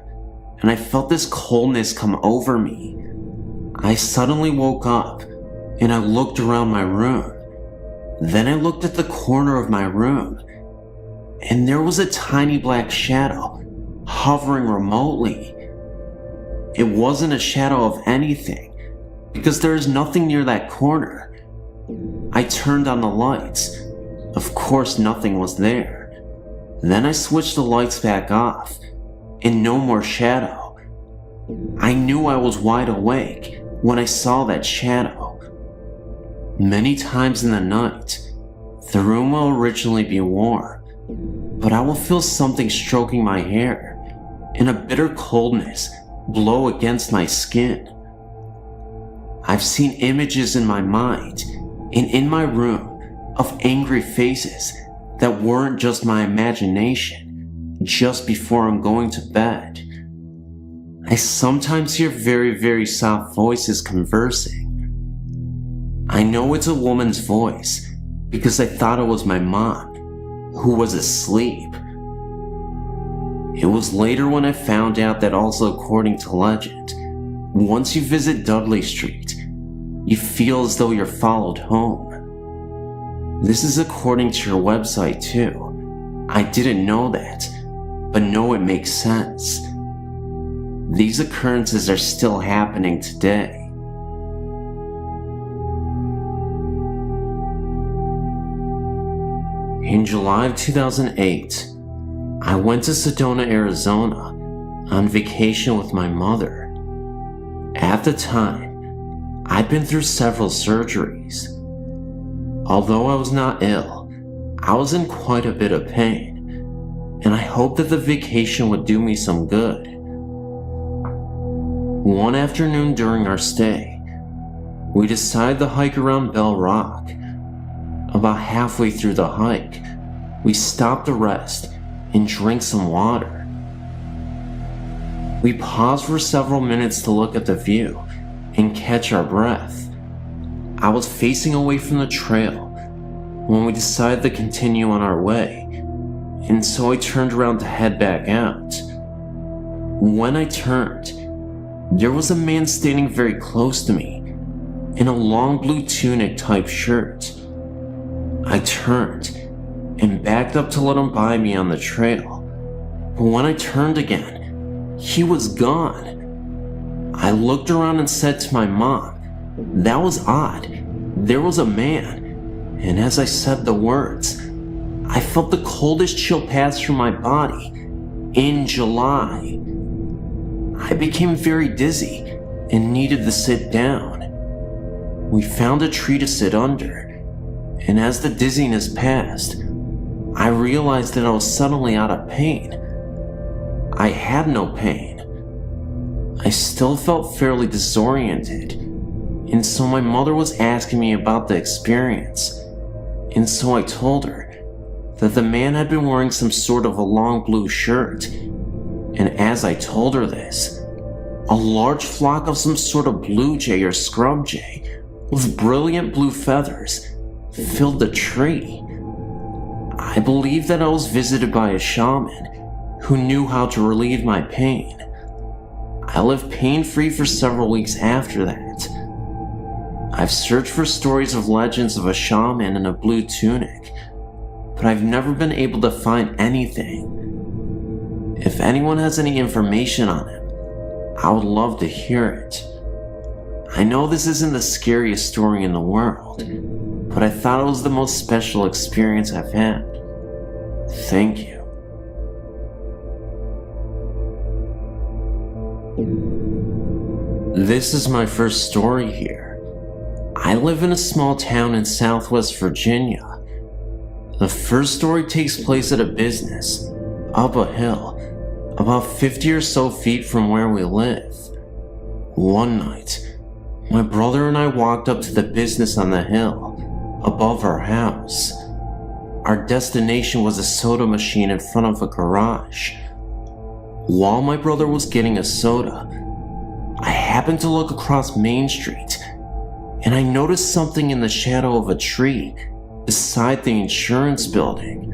and I felt this coldness come over me. I suddenly woke up, and I looked around my room. Then I looked at the corner of my room, and there was a tiny black shadow hovering remotely. It wasn't a shadow of anything, because there is nothing near that corner. I turned on the lights. Of course, nothing was there. Then I switched the lights back off, and no more shadow. I knew I was wide awake when I saw that shadow. Many times in the night, the room will originally be warm, but I will feel something stroking my hair, and a bitter coldness blow against my skin. I've seen images in my mind and in my room of angry faces that weren't just my imagination just before I'm going to bed. I sometimes hear very, very soft voices conversing. I know it's a woman's voice because I thought it was my mom, who was asleep. It was later when I found out that, also according to legend, once you visit Dudley Street, you feel as though you're followed home. This is according to your website too. I didn't know that, but know it makes sense. These occurrences are still happening today. In July of 2008, I went to Sedona, Arizona on vacation with my mother. At the time, I'd been through several surgeries. Although I was not ill, I was in quite a bit of pain, and I hoped that the vacation would do me some good. One afternoon during our stay, we decided to hike around Bell Rock. About halfway through the hike, we stopped to rest and drink some water. We paused for several minutes to look at the view and catch our breath. I was facing away from the trail when we decided to continue on our way, and so I turned around to head back out. When I turned, there was a man standing very close to me in a long blue tunic type shirt. I turned and backed up to let him by me on the trail, but when I turned again, he was gone. I looked around and said to my mom, "That was odd. There was a man," and as I said the words, I felt the coldest chill pass through my body. In July, I became very dizzy and needed to sit down. We found a tree to sit under, and as the dizziness passed, I realized that I was suddenly out of pain. I had no pain. I still felt fairly disoriented, and so my mother was asking me about the experience, and so I told her that the man had been wearing some sort of a long blue shirt, and as I told her this, a large flock of some sort of blue jay or scrub jay with brilliant blue feathers filled the tree. I believe that I was visited by a shaman who knew how to relieve my pain. I lived pain-free for several weeks after that. I've searched for stories of legends of a shaman in a blue tunic, but I've never been able to find anything. If anyone has any information on him, I would love to hear it. I know this isn't the scariest story in the world, but I thought it was the most special experience I've had. Thank you. This is my first story here. I live in a small town in Southwest Virginia. The first story takes place at a business, up a hill, about 50 or so feet from where we live. One night, my brother and I walked up to the business on the hill, above our house. Our destination was a soda machine in front of a garage. While my brother was getting a soda, I happened to look across Main Street, and I noticed something in the shadow of a tree beside the insurance building.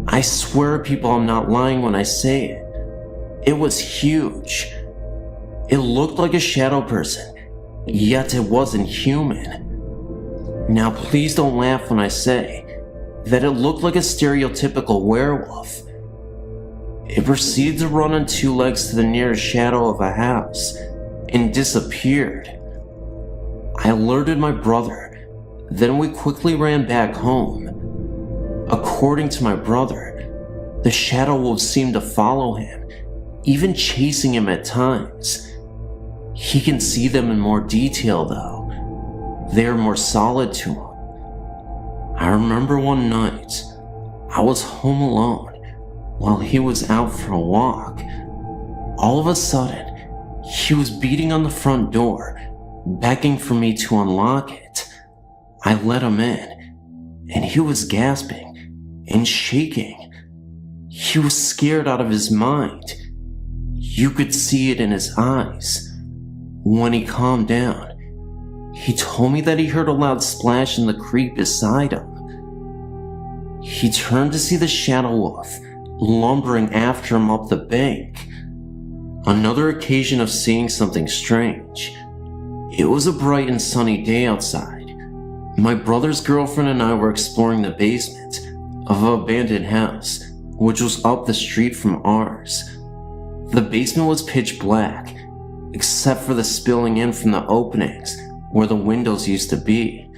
I swear, people, I'm not lying when I say it. It was huge. It looked like a shadow person, yet it wasn't human. Now please don't laugh when I say that it looked like a stereotypical werewolf. It proceeded to run on two legs to the nearest shadow of a house and disappeared. I alerted my brother, then we quickly ran back home. According to my brother, the shadow wolves seemed to follow him, even chasing him at times. He can see them in more detail though. They are more solid to him. I remember one night, I was home alone while he was out for a walk. All of a sudden, he was beating on the front door, begging for me to unlock it. I let him in, and he was gasping and shaking. He was scared out of his mind. You could see it in his eyes. When he calmed down, he told me that he heard a loud splash in the creek beside him. He turned to see the shadow wolf lumbering after him up the bank. Another occasion of seeing something strange. It was a bright and sunny day outside. My brother's girlfriend and I were exploring the basement of an abandoned house, which was up the street from ours. The basement was pitch black, except for the spilling in from the openings where the windows used to be.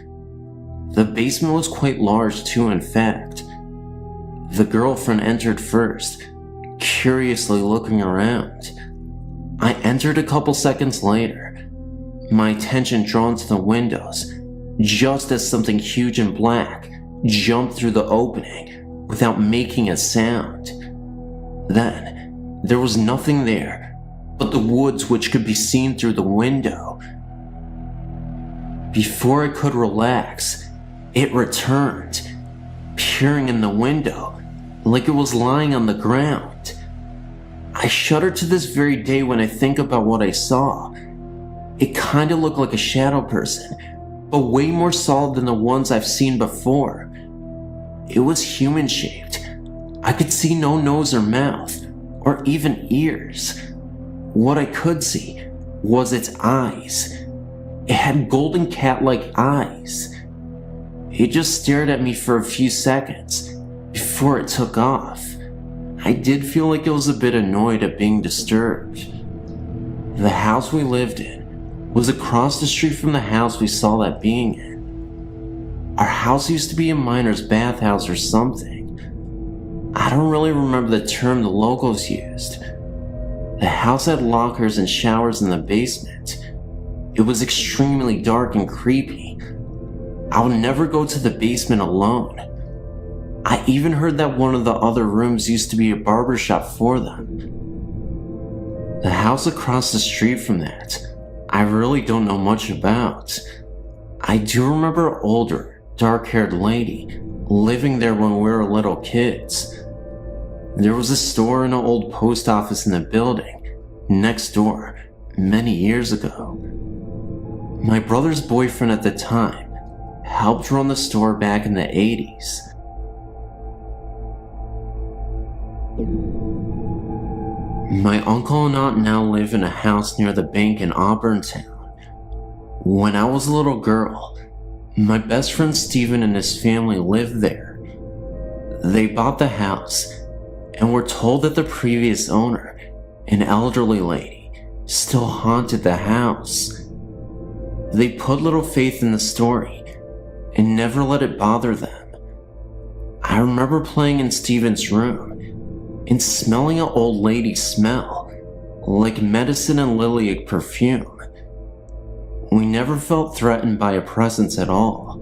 The basement was quite large too, in fact. The girlfriend entered first, curiously looking around. I entered a couple seconds later, my attention drawn to the windows, just as something huge and black jumped through the opening without making a sound. Then, there was nothing there but the woods which could be seen through the window. Before I could relax, it returned, peering in the window like it was lying on the ground. I shudder to this very day when I think about what I saw. It kinda looked like a shadow person, but way more solid than the ones I've seen before. It was human-shaped. I could see no nose or mouth, or even ears. What I could see was its eyes. It had golden cat-like eyes. It just stared at me for a few seconds before it took off. I did feel like it was a bit annoyed at being disturbed. The house we lived in was across the street from the house we saw that being in. Our house used to be a miner's bathhouse or something. I don't really remember the term the locals used. The house had lockers and showers in the basement. It was extremely dark and creepy. I would never go to the basement alone. I even heard that one of the other rooms used to be a barbershop for them. The house across the street from that, I really don't know much about. I do remember an older, dark-haired lady living there when we were little kids. There was a store and an old post office in the building next door many years ago. My brother's boyfriend at the time helped run the store back in the 80s. My uncle and aunt now live in a house near the bank in Auburn Town. When I was a little girl, my best friend Steven and his family lived there. They bought the house and were told that the previous owner, an elderly lady, still haunted the house. They put little faith in the story and never let it bother them. I remember playing in Steven's room and smelling an old lady smell, like medicine and lilac perfume. We never felt threatened by a presence at all.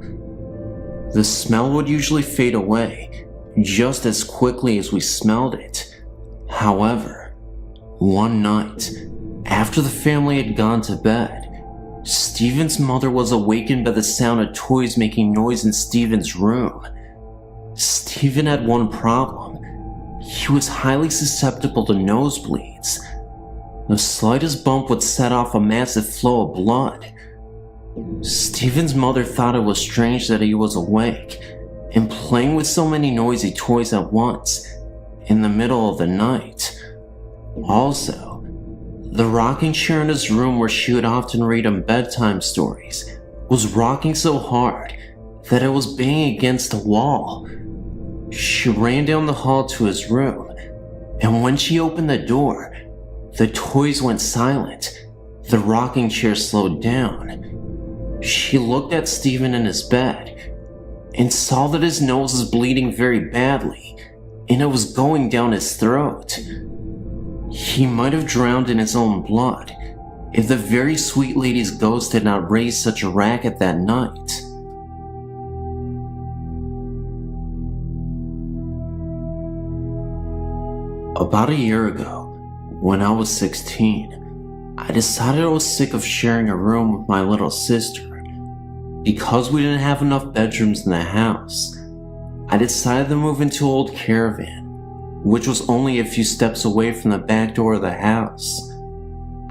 The smell would usually fade away just as quickly as we smelled it. However, one night, after the family had gone to bed, Steven's mother was awakened by the sound of toys making noise in Steven's room. Steven had one problem. He was highly susceptible to nosebleeds. The slightest bump would set off a massive flow of blood. Steven's mother thought it was strange that he was awake and playing with so many noisy toys at once in the middle of the night. Also, the rocking chair in his room where she would often read him bedtime stories was rocking so hard that it was banging against the wall. She ran down the hall to his room, and when she opened the door, the toys went silent. The rocking chair slowed down. She looked at Steven in his bed and saw that his nose was bleeding very badly, and it was going down his throat. He might have drowned in his own blood if the very sweet lady's ghost had not raised such a racket that night. About a year ago, when I was 16, I decided I was sick of sharing a room with my little sister. Because we didn't have enough bedrooms in the house, I decided to move into an old caravan, which was only a few steps away from the back door of the house.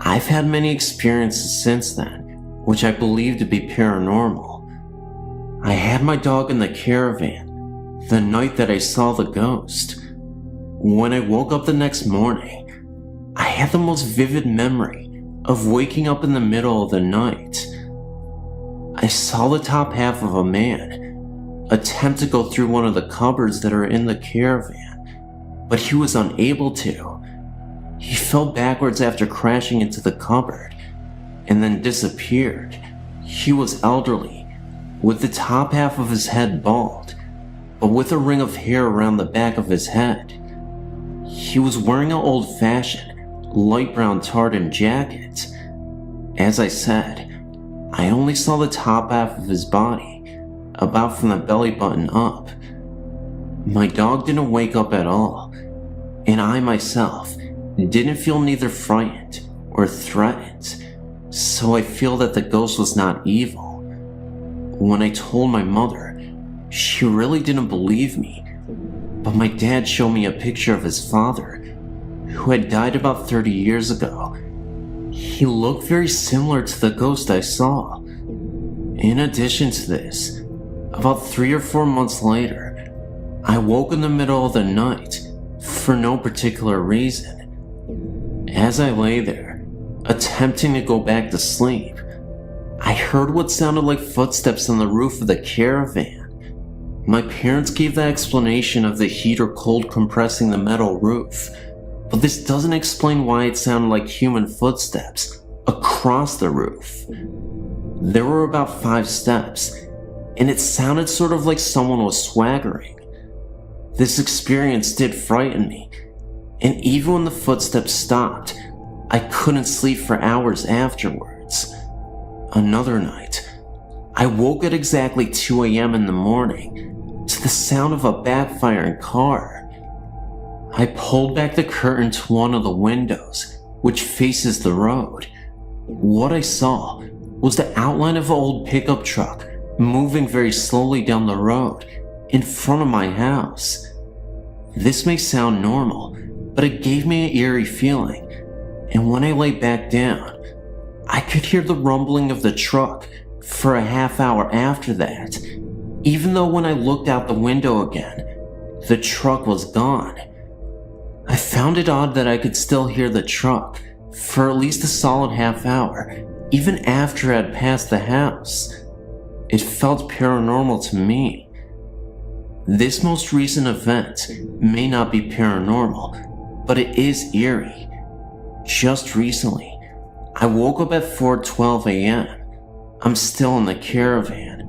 I've had many experiences since then, which I believe to be paranormal. I had my dog in the caravan the night that I saw the ghost. When I woke up the next morning, I had the most vivid memory of waking up in the middle of the night. I saw the top half of a man attempt to go through one of the cupboards that are in the caravan, but he was unable to. He fell backwards after crashing into the cupboard and then disappeared. He was elderly, with the top half of his head bald, but with a ring of hair around the back of his head. He was wearing an old-fashioned, light brown tartan jacket. As I said, I only saw the top half of his body, about from the belly button up. My dog didn't wake up at all, and I myself didn't feel neither frightened or threatened, so I feel that the ghost was not evil. When I told my mother, she really didn't believe me, but my dad showed me a picture of his father, who had died about 30 years ago. He looked very similar to the ghost I saw. In addition to this, about 3 or 4 months later, I woke in the middle of the night for no particular reason. As I lay there, attempting to go back to sleep, I heard what sounded like footsteps on the roof of the caravan. My parents gave the explanation of the heat or cold compressing the metal roof, but this doesn't explain why it sounded like human footsteps across the roof. There were about 5 steps, and it sounded sort of like someone was swaggering. This experience did frighten me, and even when the footsteps stopped, I couldn't sleep for hours afterwards. Another night, I woke at exactly 2 a.m. in the morning to the sound of a backfiring car. I pulled back the curtain to one of the windows, which faces the road. What I saw was the outline of an old pickup truck moving very slowly down the road in front of my house. This may sound normal, but it gave me an eerie feeling, and when I lay back down, I could hear the rumbling of the truck for a half hour after that, even though when I looked out the window again, the truck was gone. I found it odd that I could still hear the truck for at least a solid half hour, even after I had passed the house. It felt paranormal to me. This most recent event may not be paranormal, but it is eerie. Just recently, I woke up at 4:12 a.m. I'm still in the caravan.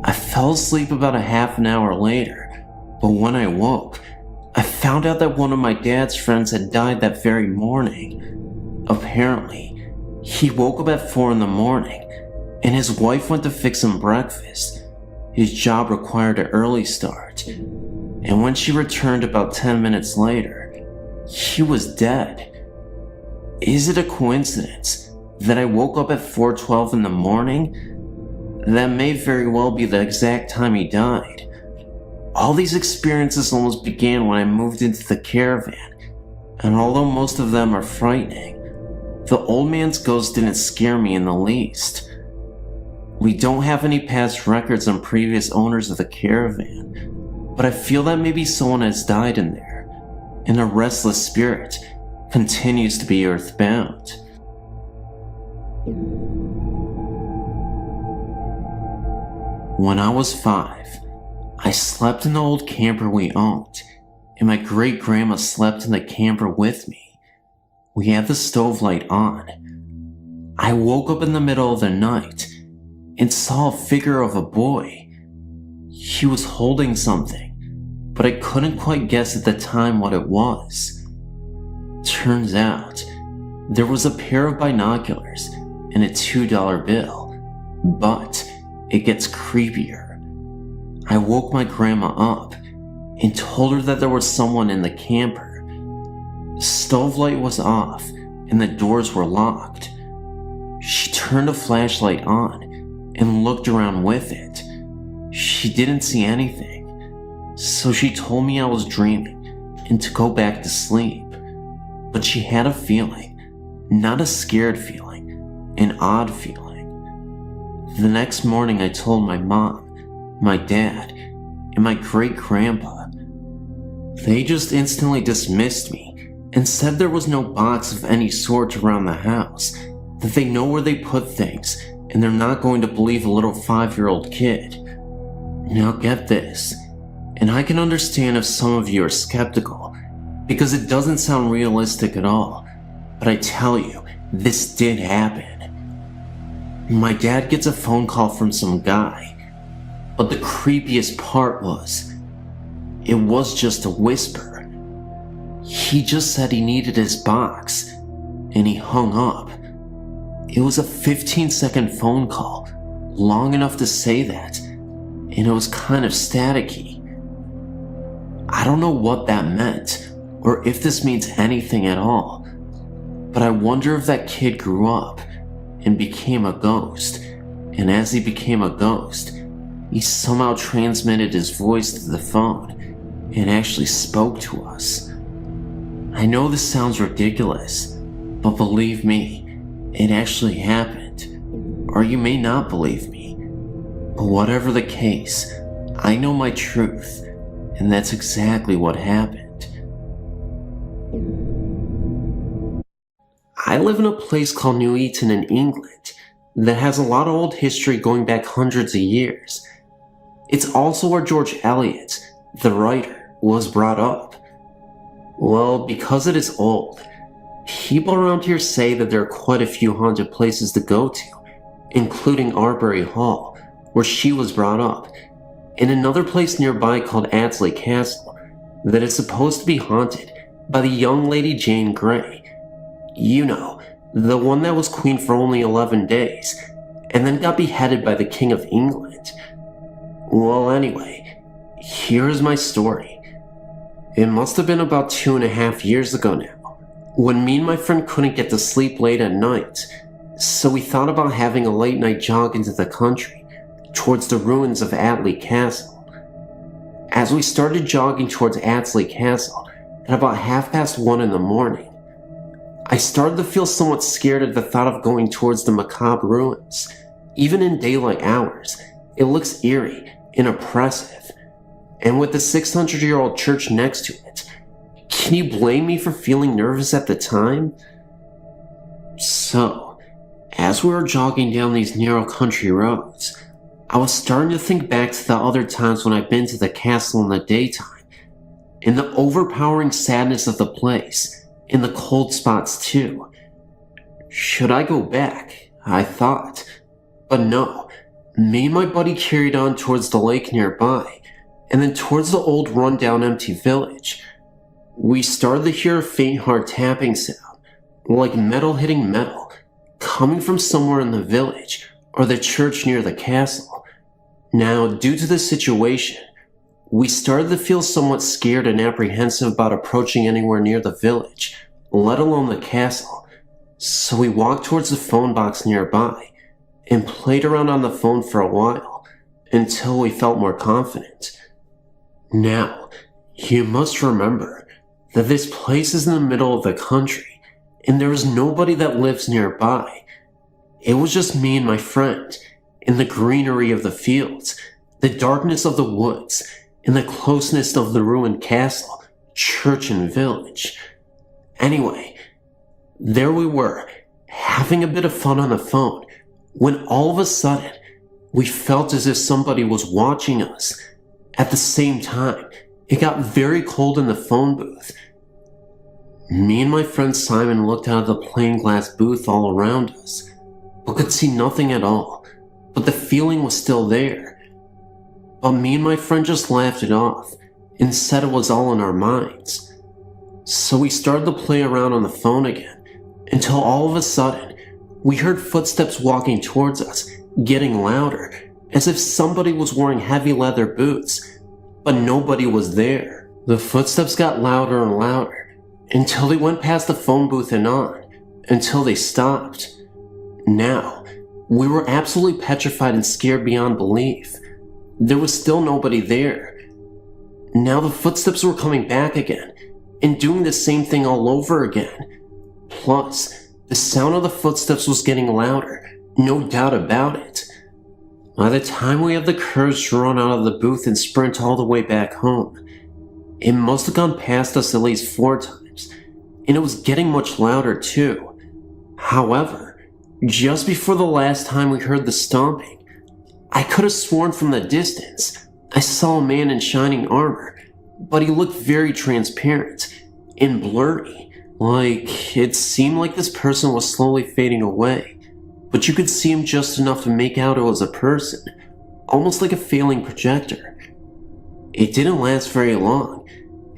I fell asleep about a half an hour later, but when I woke, I found out that one of my dad's friends had died that very morning. Apparently, he woke up at 4 in the morning, and his wife went to fix him breakfast. His job required an early start, and when she returned about 10 minutes later, he was dead. Is it a coincidence that I woke up at 4:12 in the morning? That may very well be the exact time he died. All these experiences almost began when I moved into the caravan, and although most of them are frightening, the old man's ghost didn't scare me in the least. We don't have any past records on previous owners of the caravan, but I feel that maybe someone has died in there, and a restless spirit continues to be earthbound. When I was 5, I slept in the old camper we owned, and my great-grandma slept in the camper with me. We had the stove light on. I woke up in the middle of the night and saw a figure of a boy. He was holding something, but I couldn't quite guess at the time what it was. Turns out, there was a pair of binoculars and a $2 bill, but it gets creepier. I woke my grandma up and told her that there was someone in the camper. The stove light was off and the doors were locked. She turned a flashlight on and looked around with it. She didn't see anything, so she told me I was dreaming and to go back to sleep. But she had a feeling, not a scared feeling, an odd feeling. The next morning I told my mom, my dad, and my great-grandpa. They just instantly dismissed me and said there was no box of any sort around the house, that they know where they put things, and they're not going to believe a little 5-year-old kid. Now get this, and I can understand if some of you are skeptical, because it doesn't sound realistic at all, but I tell you, this did happen. My dad gets a phone call from some guy, but the creepiest part was, it was just a whisper. He just said he needed his box, and he hung up. It was a 15-second phone call, long enough to say that, and it was kind of staticky. I don't know what that meant, or if this means anything at all, but I wonder if that kid grew up and became a ghost, and as he became a ghost, he somehow transmitted his voice to the phone and actually spoke to us. I know this sounds ridiculous, but believe me, It actually happened, or you may not believe me. But whatever the case, I know my truth, and that's exactly what happened. I live in a place called New Eton in England that has a lot of old history going back hundreds of years. It's also where George Eliot, the writer, was brought up. Well, because it is old, people around here say that there are quite a few haunted places to go to, including Arbury Hall, where she was brought up, and another place nearby called Adsley Castle that is supposed to be haunted by the young lady Jane Grey. You know, the one that was queen for only 11 days, and then got beheaded by the King of England. Well, anyway, here is my story. It must have been about 2.5 years ago now, when me and my friend couldn't get to sleep late at night, so we thought about having a late night jog into the country, towards the ruins of Adsley Castle. As we started jogging towards Adsley Castle, at about 1:30 in the morning, I started to feel somewhat scared at the thought of going towards the macabre ruins. Even in daylight hours, it looks eerie and oppressive. And with the 600-year-old church next to it, can you blame me for feeling nervous at the time? So, as we were jogging down these narrow country roads, I was starting to think back to the other times when I've been to the castle in the daytime, and the overpowering sadness of the place, and the cold spots too. Should I go back? I thought. But no, me and my buddy carried on towards the lake nearby, and then towards the old run-down empty village. We started to hear a faint hard tapping sound, like metal hitting metal, coming from somewhere in the village, or the church near the castle. Now, due to the situation, we started to feel somewhat scared and apprehensive about approaching anywhere near the village, let alone the castle. So we walked towards the phone box nearby, and played around on the phone for a while, until we felt more confident. Now, you must remember that this place is in the middle of the country, and there is nobody that lives nearby. It was just me and my friend, in the greenery of the fields, the darkness of the woods, and the closeness of the ruined castle, church, and village. Anyway, there we were, having a bit of fun on the phone, when all of a sudden, we felt as if somebody was watching us. At the same time, it got very cold in the phone booth. Me and my friend Simon looked out of the plain glass booth all around us, but could see nothing at all, but the feeling was still there. But me and my friend just laughed it off, and said it was all in our minds. So we started to play around on the phone again, until all of a sudden, we heard footsteps walking towards us, getting louder, as if somebody was wearing heavy leather boots, but nobody was there. The footsteps got louder and louder, until they went past the phone booth and on, until they stopped. Now, we were absolutely petrified and scared beyond belief. There was still nobody there. Now the footsteps were coming back again, and doing the same thing all over again. Plus, the sound of the footsteps was getting louder, no doubt about it. By the time we had the courage to run out of the booth and sprint all the way back home, it must have gone past us at least 4 times, and it was getting much louder too. However, just before the last time we heard the stomping, I could have sworn from the distance I saw a man in shining armor, but he looked very transparent and blurry. Like, it seemed like this person was slowly fading away, but you could see him just enough to make out it was a person, almost like a failing projector. It didn't last very long,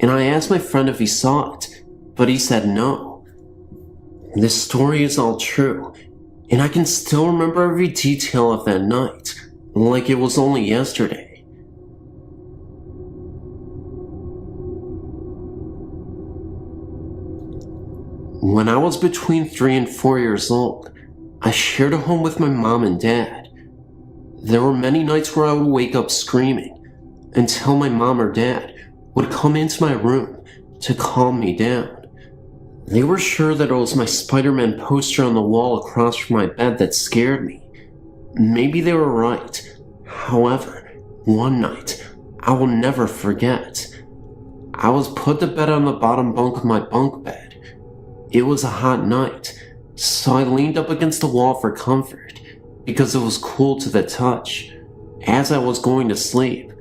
and I asked my friend if he saw it, but he said no. This story is all true, and I can still remember every detail of that night, like it was only yesterday. When I was between 3 and 4 years old, I shared a home with my mom and dad. There were many nights where I would wake up screaming, until my mom or dad would come into my room to calm me down. They were sure that it was my Spider-Man poster on the wall across from my bed that scared me. Maybe they were right. However, one night, I will never forget. I was put to bed on the bottom bunk of my bunk bed. It was a hot night, so I leaned up against the wall for comfort because it was cool to the touch. As I was going to sleep,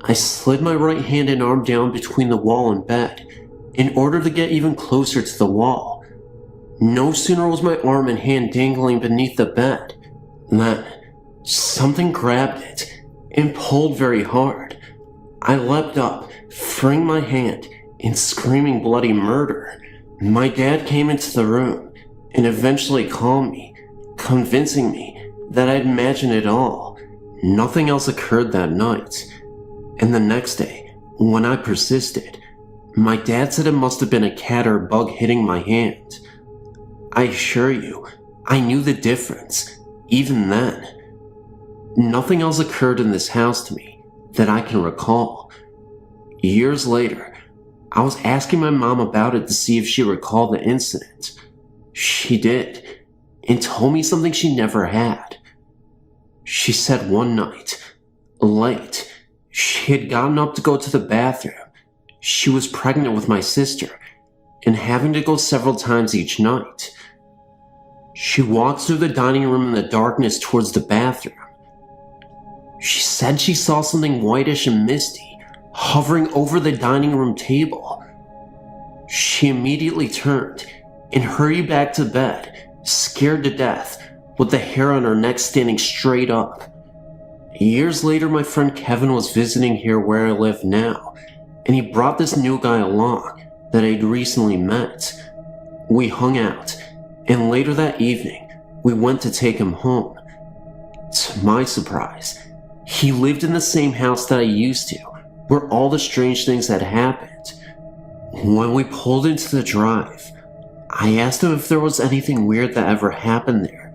I slid my right hand and arm down between the wall and bed in order to get even closer to the wall. No sooner was my arm and hand dangling beneath the bed than something grabbed it and pulled very hard. I leapt up, freeing my hand and screaming bloody murder. My dad came into the room and eventually calmed me, convincing me that I'd imagined it all. Nothing else occurred that night. And the next day, when I persisted, my dad said it must have been a cat or a bug hitting my hand. I assure you, I knew the difference, even then. Nothing else occurred in this house to me that I can recall. Years later, I was asking my mom about it to see if she recalled the incident. She did, and told me something she never had. She said one night, late, she had gotten up to go to the bathroom. She was pregnant with my sister and having to go several times each night. She walked through the dining room in the darkness towards the bathroom. She said she saw something whitish and misty hovering over the dining room table. She immediately turned and hurried back to bed, scared to death, with the hair on her neck standing straight up. Years later, my friend Kevin was visiting here where I live now, and he brought this new guy along that I'd recently met. We hung out, and later that evening, we went to take him home. To my surprise, he lived in the same house that I used to, where all the strange things had happened. When we pulled into the drive, I asked him if there was anything weird that ever happened there,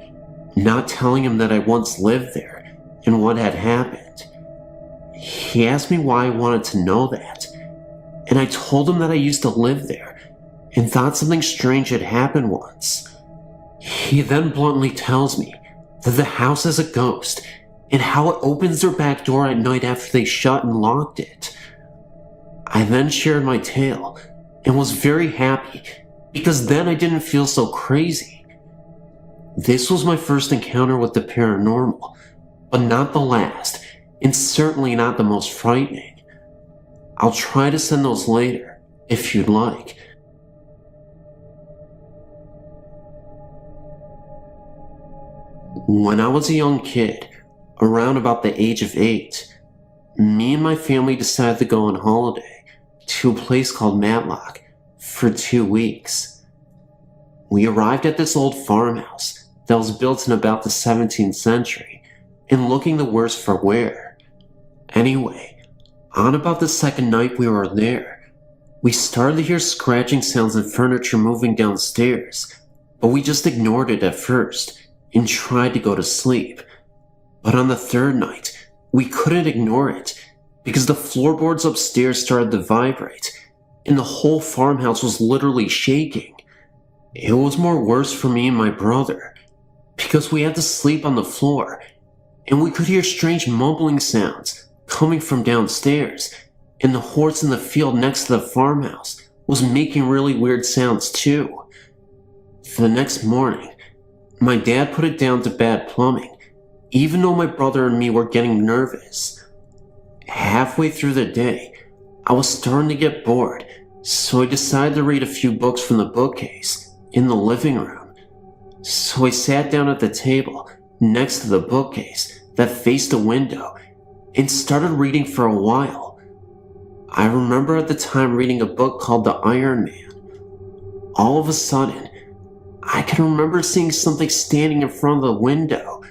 not telling him that I once lived there and what had happened. He asked me why I wanted to know that, and I told him that I used to live there and thought something strange had happened once. He then bluntly tells me that the house has a ghost and how it opens their back door at night after they shut and locked it. I then shared my tale and was very happy because then I didn't feel so crazy. This was my first encounter with the paranormal, but not the last, and certainly not the most frightening. I'll try to send those later, if you'd like. When I was a young kid, around about the age of 8, me and my family decided to go on holiday to a place called Matlock for 2 weeks. We arrived at this old farmhouse that was built in about the 17th century and looking the worse for wear. Anyway, on about the second night we were there, we started to hear scratching sounds and furniture moving downstairs, but we just ignored it at first and tried to go to sleep. But on the third night, we couldn't ignore it because the floorboards upstairs started to vibrate and the whole farmhouse was literally shaking. It was more worse for me and my brother because we had to sleep on the floor and we could hear strange mumbling sounds coming from downstairs, and the horse in the field next to the farmhouse was making really weird sounds too. The next morning, my dad put it down to bad plumbing, even though my brother and me were getting nervous. Halfway through the day, I was starting to get bored, so I decided to read a few books from the bookcase in the living room. So I sat down at the table next to the bookcase that faced a window and started reading for a while. I remember at the time reading a book called The Iron Man. All of a sudden, I can remember seeing something standing in front of the window.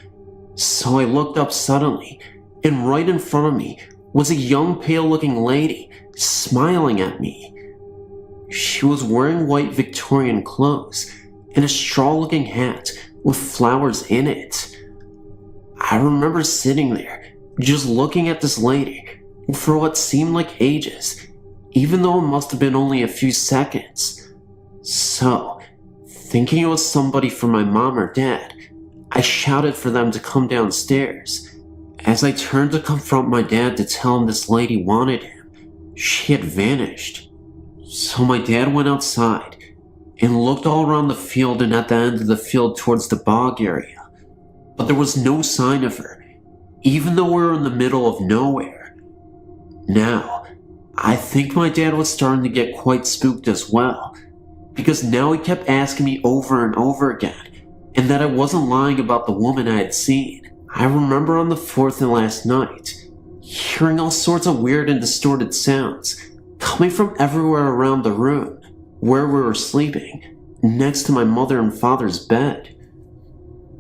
So I looked up suddenly, and right in front of me was a young pale-looking lady smiling at me. She was wearing white Victorian clothes and a straw-looking hat with flowers in it. I remember sitting there, just looking at this lady for what seemed like ages, even though it must have been only a few seconds. So, thinking it was somebody from my mom or dad, I shouted for them to come downstairs. As I turned to confront my dad to tell him this lady wanted him, she had vanished. So my dad went outside and looked all around the field and at the end of the field towards the bog area, but there was no sign of her, even though we were in the middle of nowhere. Now, I think my dad was starting to get quite spooked as well, because now he kept asking me over and over again, and that I wasn't lying about the woman I had seen. I remember on the fourth and last night, hearing all sorts of weird and distorted sounds coming from everywhere around the room where we were sleeping, next to my mother and father's bed.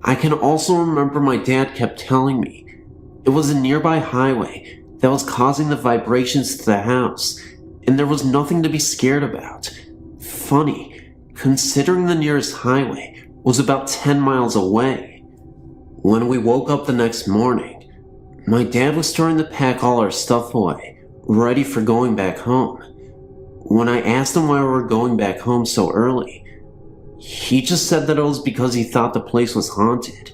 I can also remember my dad kept telling me it was a nearby highway that was causing the vibrations to the house, and there was nothing to be scared about. Funny, considering the nearest highway was about 10 miles away. When we woke up the next morning, my dad was starting to pack all our stuff away, ready for going back home. When I asked him why we were going back home so early, he just said that it was because he thought the place was haunted,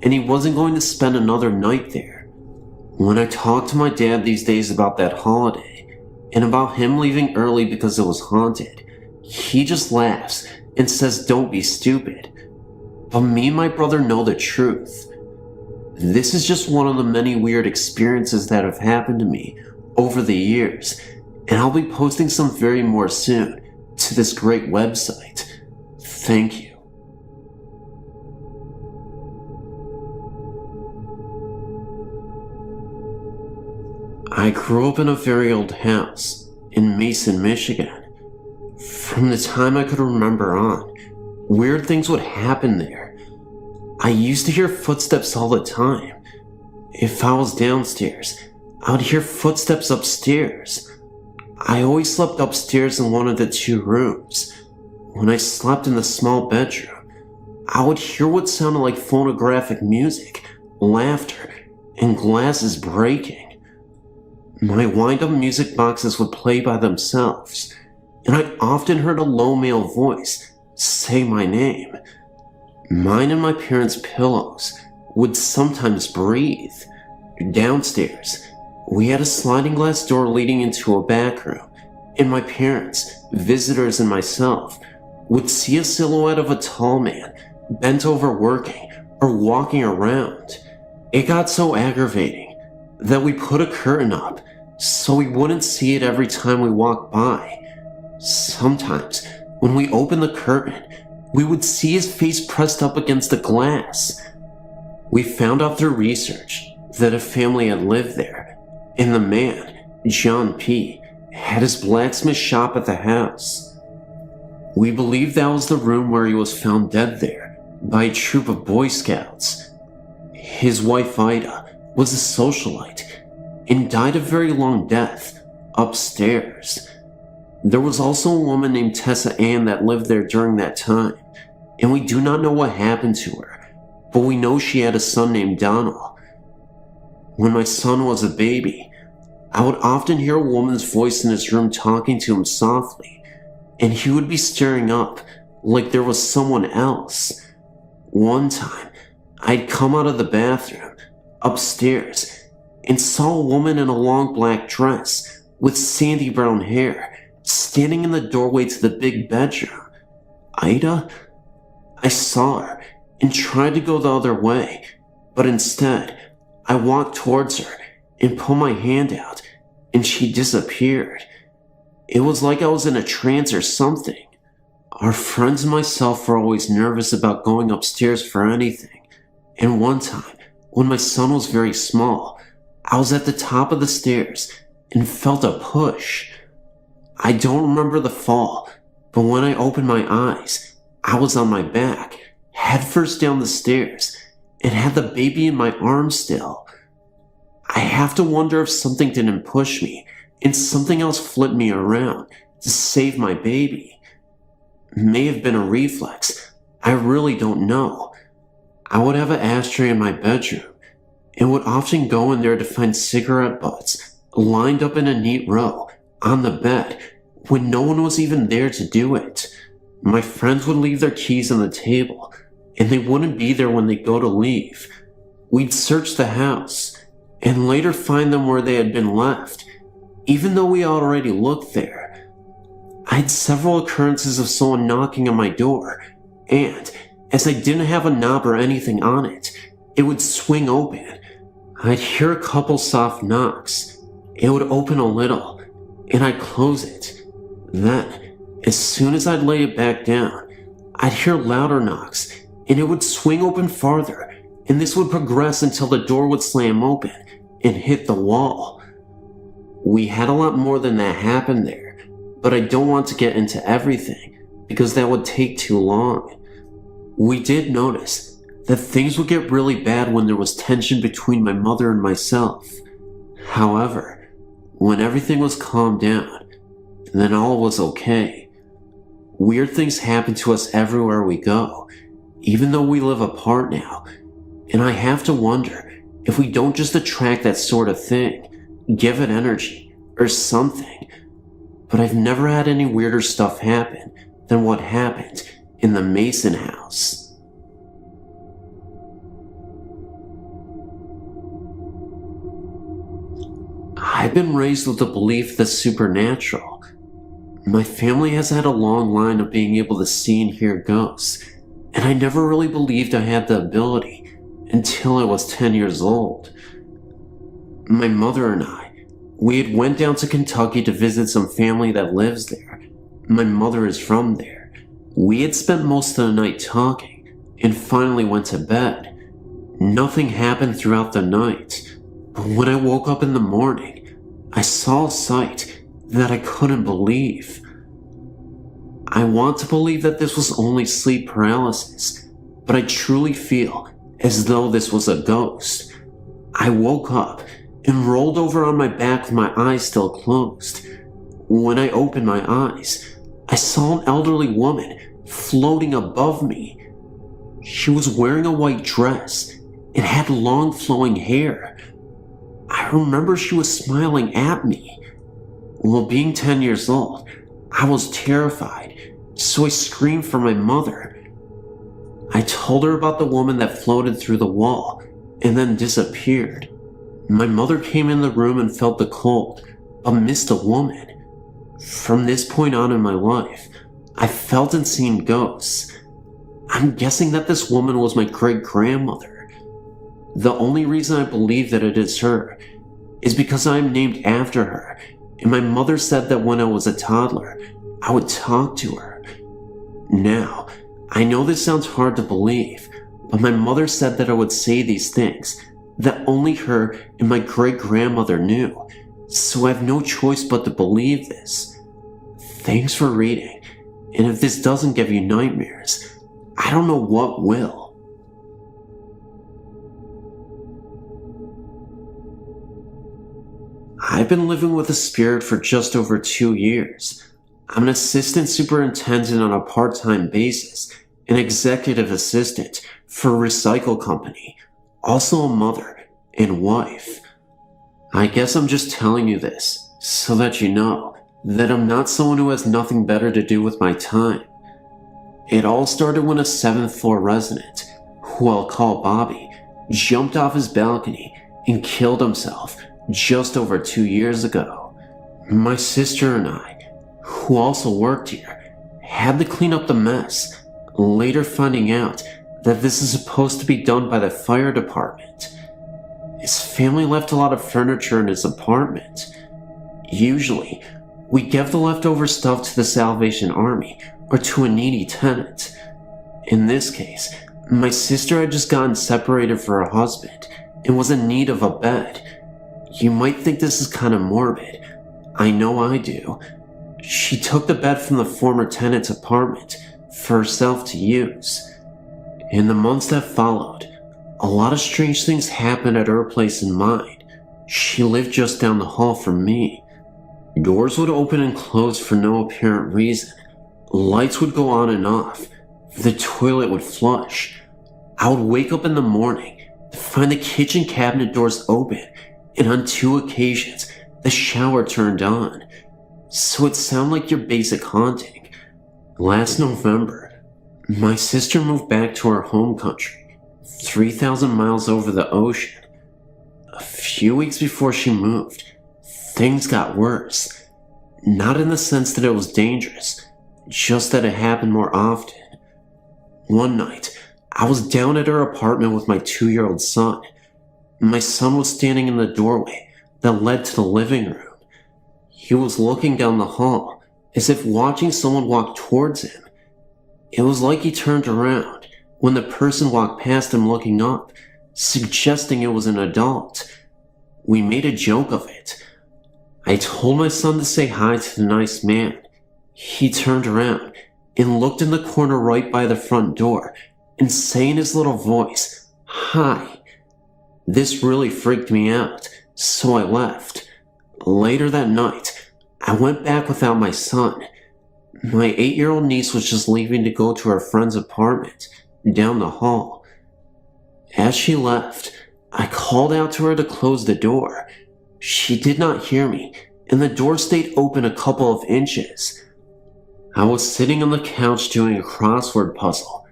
and he wasn't going to spend another night there. When I talk to my dad these days about that holiday, and about him leaving early because it was haunted, he just laughs and says don't be stupid. But me and my brother know the truth. This is just one of the many weird experiences that have happened to me over the years, and I'll be posting some very more soon to this great website. Thank you. I grew up in a very old house in Mason, Michigan. From the time I could remember on, weird things would happen there. I used to hear footsteps all the time. If I was downstairs, I would hear footsteps upstairs. I always slept upstairs in one of the two rooms. When I slept in the small bedroom, I would hear what sounded like phonographic music, laughter, and glasses breaking. My wind-up music boxes would play by themselves, and I often heard a low male voice say my name. Mine and my parents' pillows would sometimes breathe. Downstairs, we had a sliding glass door leading into a back room, and my parents, visitors, and myself would see a silhouette of a tall man bent over working or walking around. It got so aggravating that we put a curtain up so we wouldn't see it every time we walked by. Sometimes, when we opened the curtain, we would see his face pressed up against the glass. We found out through research that a family had lived there, and the man, John P., had his blacksmith shop at the house. We believe that was the room where he was found dead there by a troop of Boy Scouts. His wife Ida was a socialite and died a very long death upstairs. There was also a woman named Tessa Ann that lived there during that time, and we do not know what happened to her, but we know she had a son named Donald. When my son was a baby, I would often hear a woman's voice in his room talking to him softly, and he would be staring up like there was someone else. One time, I'd come out of the bathroom, upstairs, and saw a woman in a long black dress with sandy brown hair standing in the doorway to the big bedroom. Ida? I saw her and tried to go the other way, but instead, I walked towards her and put my hand out, and she disappeared. It was like I was in a trance or something. Our friends and myself were always nervous about going upstairs for anything, and one time, when my son was very small, I was at the top of the stairs and felt a push. I don't remember the fall, but when I opened my eyes, I was on my back, headfirst down the stairs, and had the baby in my arms still. I have to wonder if something didn't push me and something else flipped me around to save my baby. May have been a reflex. I really don't know. I would have an ashtray in my bedroom and would often go in there to find cigarette butts lined up in a neat row on the bed when no one was even there to do it. My friends would leave their keys on the table, and they wouldn't be there when they go to leave. We'd search the house, and later find them where they had been left, even though we already looked there. I had several occurrences of someone knocking on my door, and as I didn't have a knob or anything on it, it would swing open. I'd hear a couple soft knocks. It would open a little, and I'd close it. Then, as soon as I'd lay it back down, I'd hear louder knocks, and it would swing open farther, and this would progress until the door would slam open and hit the wall. We had a lot more than that happen there, but I don't want to get into everything because that would take too long. We did notice that things would get really bad when there was tension between my mother and myself. However, when everything was calmed down, then all was okay. Weird things happen to us everywhere we go, even though we live apart now, and I have to wonder if we don't just attract that sort of thing, give it energy, or something. But I've never had any weirder stuff happen than what happened in the Mason house. I've been raised with the belief that's supernatural. My family has had a long line of being able to see and hear ghosts, and I never really believed I had the ability until I was 10 years old. My mother and we had went down to Kentucky to visit some family that lives there. My mother is from there. We had spent most of the night talking and finally went to bed. Nothing happened throughout the night, but when I woke up in the morning, I saw a sight that I couldn't believe. I want to believe that this was only sleep paralysis, but I truly feel as though this was a ghost. I woke up and rolled over on my back with my eyes still closed. When I opened my eyes, I saw an elderly woman floating above me. She was wearing a white dress and had long flowing hair. I remember she was smiling at me. Well, being 10 years old, I was terrified, so I screamed for my mother. I told her about the woman that floated through the wall and then disappeared. My mother came in the room and felt the cold, but missed a woman. From this point on in my life, I felt and seen ghosts. I'm guessing that this woman was my great-grandmother. The only reason I believe that it is her is because I am named after her, and my mother said that when I was a toddler, I would talk to her. Now, I know this sounds hard to believe, but my mother said that I would say these things that only her and my great-grandmother knew, so I have no choice but to believe this. Thanks for reading, and if this doesn't give you nightmares, I don't know what will. I've been living with a spirit for just over 2 years. I'm an assistant superintendent on a part-time basis, an executive assistant for a recycle company, also a mother and wife. I guess I'm just telling you this so that you know that I'm not someone who has nothing better to do with my time. It all started when a 7th floor resident, who I'll call Bobby, jumped off his balcony and killed himself just over 2 years ago. My sister and I, who also worked here, had to clean up the mess, later finding out that this is supposed to be done by the fire department. His family left a lot of furniture in his apartment. Usually, we give the leftover stuff to the Salvation Army or to a needy tenant. In this case, my sister had just gotten separated from her husband and was in need of a bed. You might think this is kind of morbid. I know I do. She took the bed from the former tenant's apartment for herself to use. In the months that followed, a lot of strange things happened at her place and mine. She lived just down the hall from me. Doors would open and close for no apparent reason. Lights would go on and off. The toilet would flush. I would wake up in the morning to find the kitchen cabinet doors open, and on 2 occasions, the shower turned on. So it sounded like your basic haunting. Last November, my sister moved back to her home country, 3,000 miles over the ocean. A few weeks before she moved, things got worse. Not in the sense that it was dangerous, just that it happened more often. One night, I was down at her apartment with my 2-year-old son. My son was standing in the doorway that led to the living room. He was looking down the hall, as if watching someone walk towards him. It was like he turned around when the person walked past him looking up, suggesting it was an adult. We made a joke of it. I told my son to say hi to the nice man. He turned around and looked in the corner right by the front door and say in his little voice, "Hi." This really freaked me out, so I left. Later that night, I went back without my son. My 8-year-old niece was just leaving to go to her friend's apartment down the hall. As she left, I called out to her to close the door. She did not hear me, and the door stayed open a couple of inches. I was sitting on the couch doing a crossword puzzle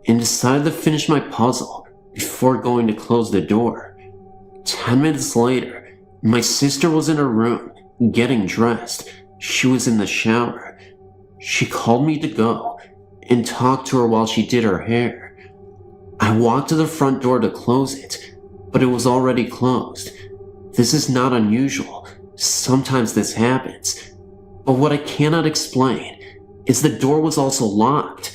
and decided to finish my puzzle before going to close the door. 10 minutes later, my sister was in her room getting dressed. She was in the shower. She called me to go and talk to her while she did her hair. I walked to the front door to close it, but it was already closed. This is not unusual. Sometimes this happens. But what I cannot explain is the door was also locked.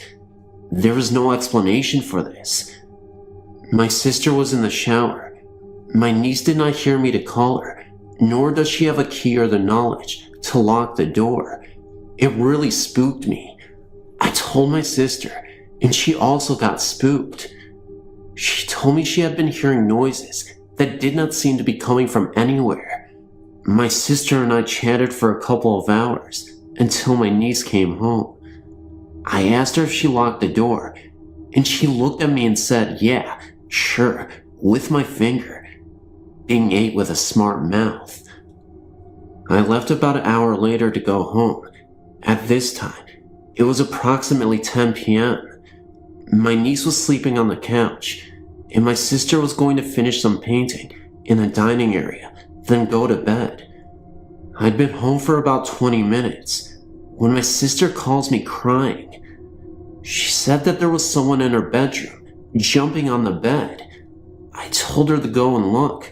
There is no explanation for this. My sister was in the shower. My niece did not hear me to call her, nor does she have a key or the knowledge to lock the door. It really spooked me. I told my sister, and she also got spooked. She told me she had been hearing noises that did not seem to be coming from anywhere. My sister and I chatted for a couple of hours until my niece came home. I asked her if she locked the door, and she looked at me and said, "Yeah, sure," with my finger, being 8 with a smart mouth. I left about an hour later to go home. At this time, it was approximately 10 p.m. My niece was sleeping on the couch, and my sister was going to finish some painting in the dining area, then go to bed. I'd been home for about 20 minutes when my sister calls me crying. She said that there was someone in her bedroom jumping on the bed. I told her to go and look.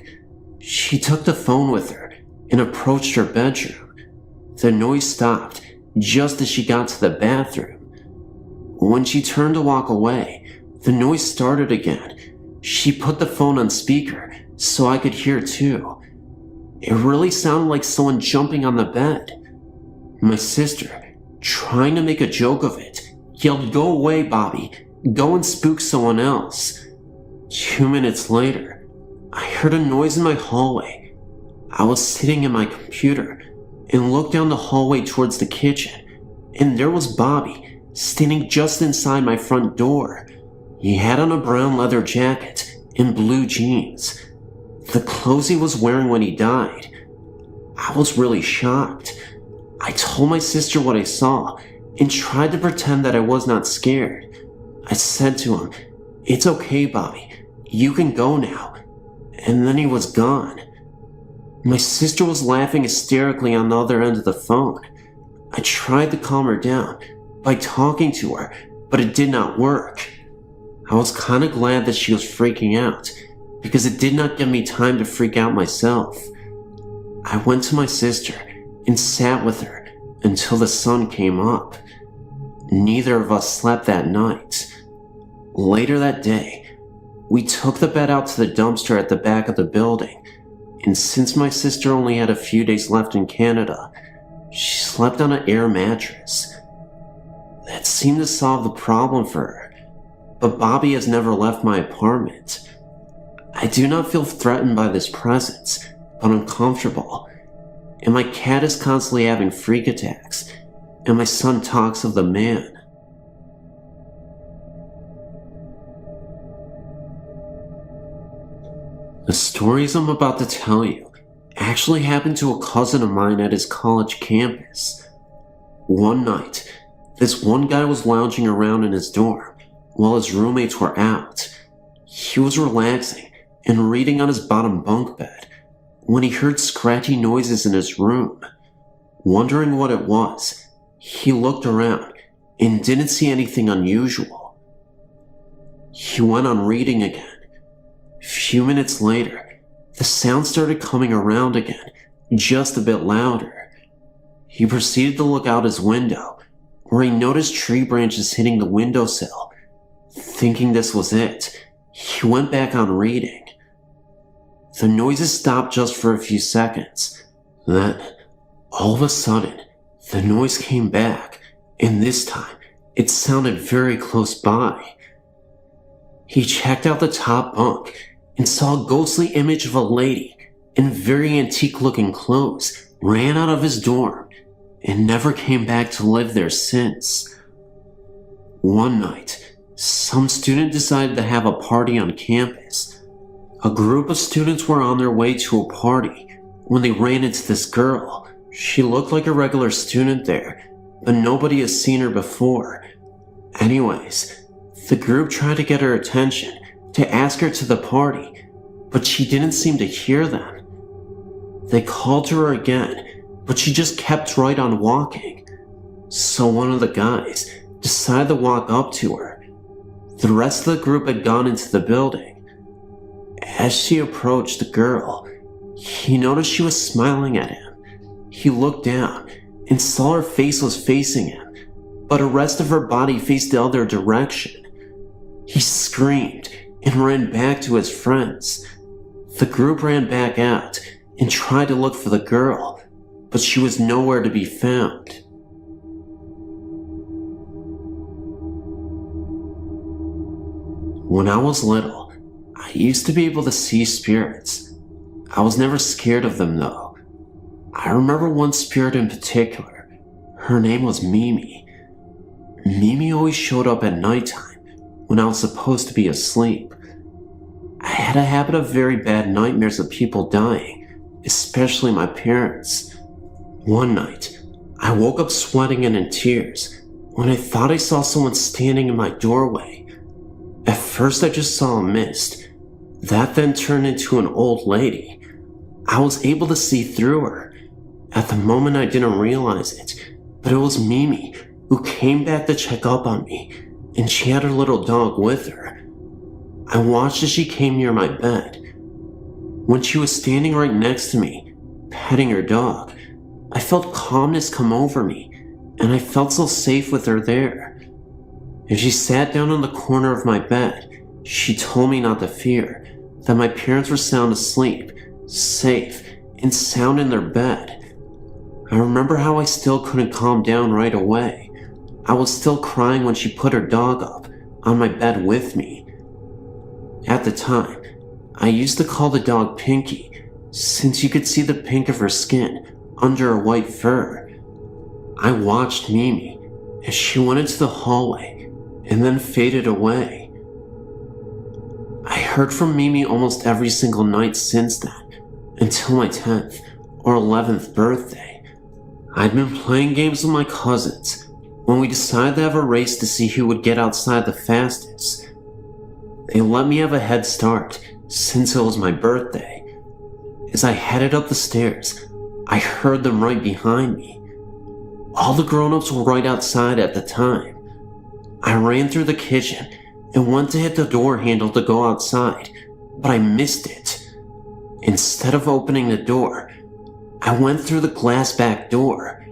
She took the phone with her and approached her bedroom. The noise stopped just as she got to the bathroom. When she turned to walk away, the noise started again. She put the phone on speaker so I could hear too. It really sounded like someone jumping on the bed. My sister, trying to make a joke of it, yelled, "Go away, Bobby. Go and spook someone else." 2 minutes later, I heard a noise in my hallway. I was sitting in my computer and looked down the hallway towards the kitchen, and there was Bobby standing just inside my front door. He had on a brown leather jacket and blue jeans, the clothes he was wearing when he died. I was really shocked. I told my sister what I saw and tried to pretend that I was not scared. I said to him, "It's okay, Bobby. You can go now." And then he was gone. My sister was laughing hysterically on the other end of the phone. I tried to calm her down by talking to her, but it did not work. I was kind of glad that she was freaking out, because it did not give me time to freak out myself. I went to my sister and sat with her until the sun came up. Neither of us slept that night. Later that day, we took the bed out to the dumpster at the back of the building, and since my sister only had a few days left in Canada, she slept on an air mattress. That seemed to solve the problem for her, but Bobby has never left my apartment. I do not feel threatened by this presence, but uncomfortable, and my cat is constantly having freak attacks, and my son talks of the man. The stories I'm about to tell you actually happened to a cousin of mine at his college campus. One night, This one guy was lounging around in his dorm while his roommates were out. He was relaxing and reading on his bottom bunk bed when he heard scratchy noises in his room. Wondering what it was, he looked around and didn't see anything unusual. He went on reading again. A few minutes later, the sound started coming around again, just a bit louder. He proceeded to look out his window, where he noticed tree branches hitting the windowsill. Thinking this was it, he went back on reading. The noises stopped just for a few seconds. Then, all of a sudden, the noise came back, and this time, it sounded very close by. He checked out the top bunk and saw a ghostly image of a lady in very antique-looking clothes ran out of his dorm and never came back to live there since. One night, some student decided to have a party on campus. A group of students were on their way to a party when they ran into this girl. She looked like a regular student there, but nobody has seen her before. Anyways, the group tried to get her attention to ask her to the party, but she didn't seem to hear them. They called to her again, but she just kept right on walking. So one of the guys decided to walk up to her. The rest of the group had gone into the building. As she approached the girl, he noticed she was smiling at him. He looked down and saw her face was facing him, but the rest of her body faced the other direction. He screamed and ran back to his friends. The group ran back out and tried to look for the girl, but she was nowhere to be found. When I was little, I used to be able to see spirits. I was never scared of them though. I remember one spirit in particular. Her name was Mimi. Mimi always showed up at nighttime when I was supposed to be asleep. I had a habit of very bad nightmares of people dying, especially my parents. One night, I woke up sweating and in tears when I thought I saw someone standing in my doorway. At first I just saw a mist. That then turned into an old lady. I was able to see through her. At the moment I didn't realize it, but it was Mimi who came back to check up on me, and she had her little dog with her. I watched as she came near my bed. When she was standing right next to me, petting her dog, I felt calmness come over me, and I felt so safe with her there. As she sat down on the corner of my bed, she told me not to fear, that my parents were sound asleep, safe, and sound in their bed. I remember how I still couldn't calm down right away. I was still crying when she put her dog up on my bed with me. At the time, I used to call the dog Pinky, since you could see the pink of her skin under her white fur. I watched Mimi as she went into the hallway and then faded away. I heard from Mimi almost every single night since then, until my 10th or 11th birthday. I'd been playing games with my cousins when we decided to have a race to see who would get outside the fastest. They let me have a head start since it was my birthday. As I headed up the stairs, I heard them right behind me. All the grown-ups were right outside at the time. I ran through the kitchen and went to hit the door handle to go outside, but I missed it. Instead of opening the door, I went through the glass back door.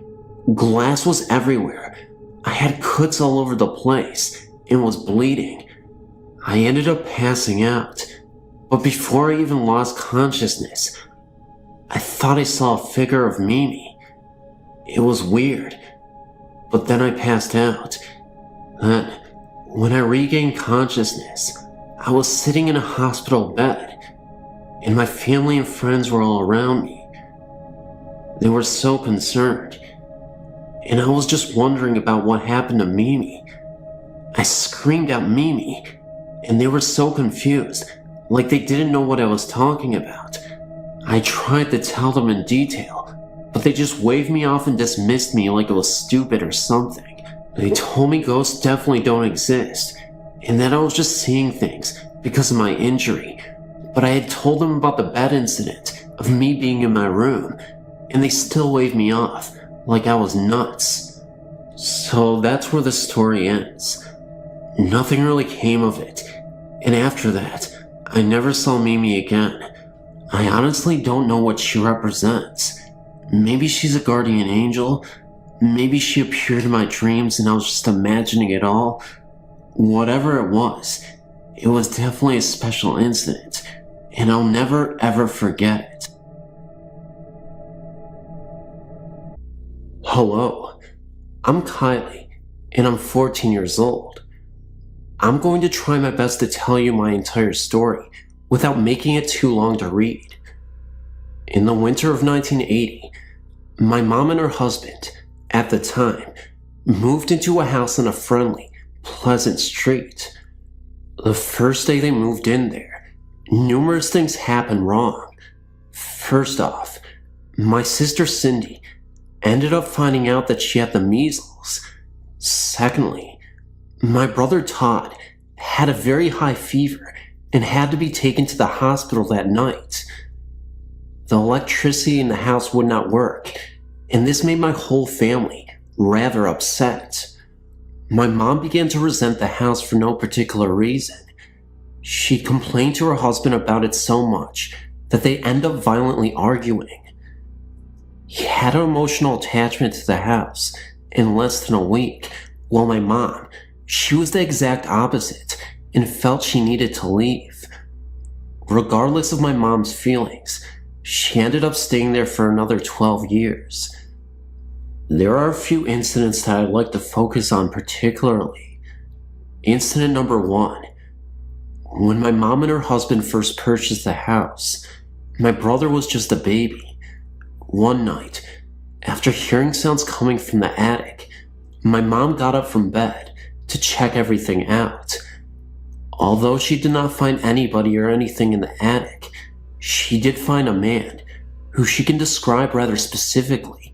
Glass was everywhere. I had cuts all over the place and was bleeding. I ended up passing out, but before I even lost consciousness, I thought I saw a figure of Mimi. It was weird, but then I passed out. Then, when I regained consciousness, I was sitting in a hospital bed, and my family and friends were all around me. They were so concerned, and I was just wondering about what happened to Mimi. I screamed out Mimi, and they were so confused, like they didn't know what I was talking about. I tried to tell them in detail, but they just waved me off and dismissed me like it was stupid or something. They told me ghosts definitely don't exist, and that I was just seeing things because of my injury, but I had told them about the bed incident of me being in my room, and they still waved me off like I was nuts. So that's where the story ends. Nothing really came of it, and after that, I never saw Mimi again. I honestly don't know what she represents. Maybe she's a guardian angel. Maybe she appeared in my dreams and I was just imagining it all. Whatever it was definitely a special incident, and I'll never ever forget it. Hello, I'm Kylie, and I'm 14 years old. I'm going to try my best to tell you my entire story without making it too long to read. In the winter of 1980, my mom and her husband, at the time, moved into a house on a friendly, pleasant street. The first day they moved in there, numerous things happened wrong. First off, my sister Cindy ended up finding out that she had the measles. Secondly, my brother Todd had a very high fever and had to be taken to the hospital that night. The electricity in the house would not work, and this made my whole family rather upset. My mom began to resent the house for no particular reason. She complained to her husband about it so much that they end up violently arguing. He had an emotional attachment to the house in less than a week, while my mom, she was the exact opposite and felt she needed to leave. Regardless of my mom's feelings, she ended up staying there for another 12 years. There are a few incidents that I'd like to focus on particularly. Incident number 1. When my mom and her husband first purchased the house, my brother was just a baby. One night, after hearing sounds coming from the attic, my mom got up from bed to check everything out. Although she did not find anybody or anything in the attic, she did find a man who she can describe rather specifically: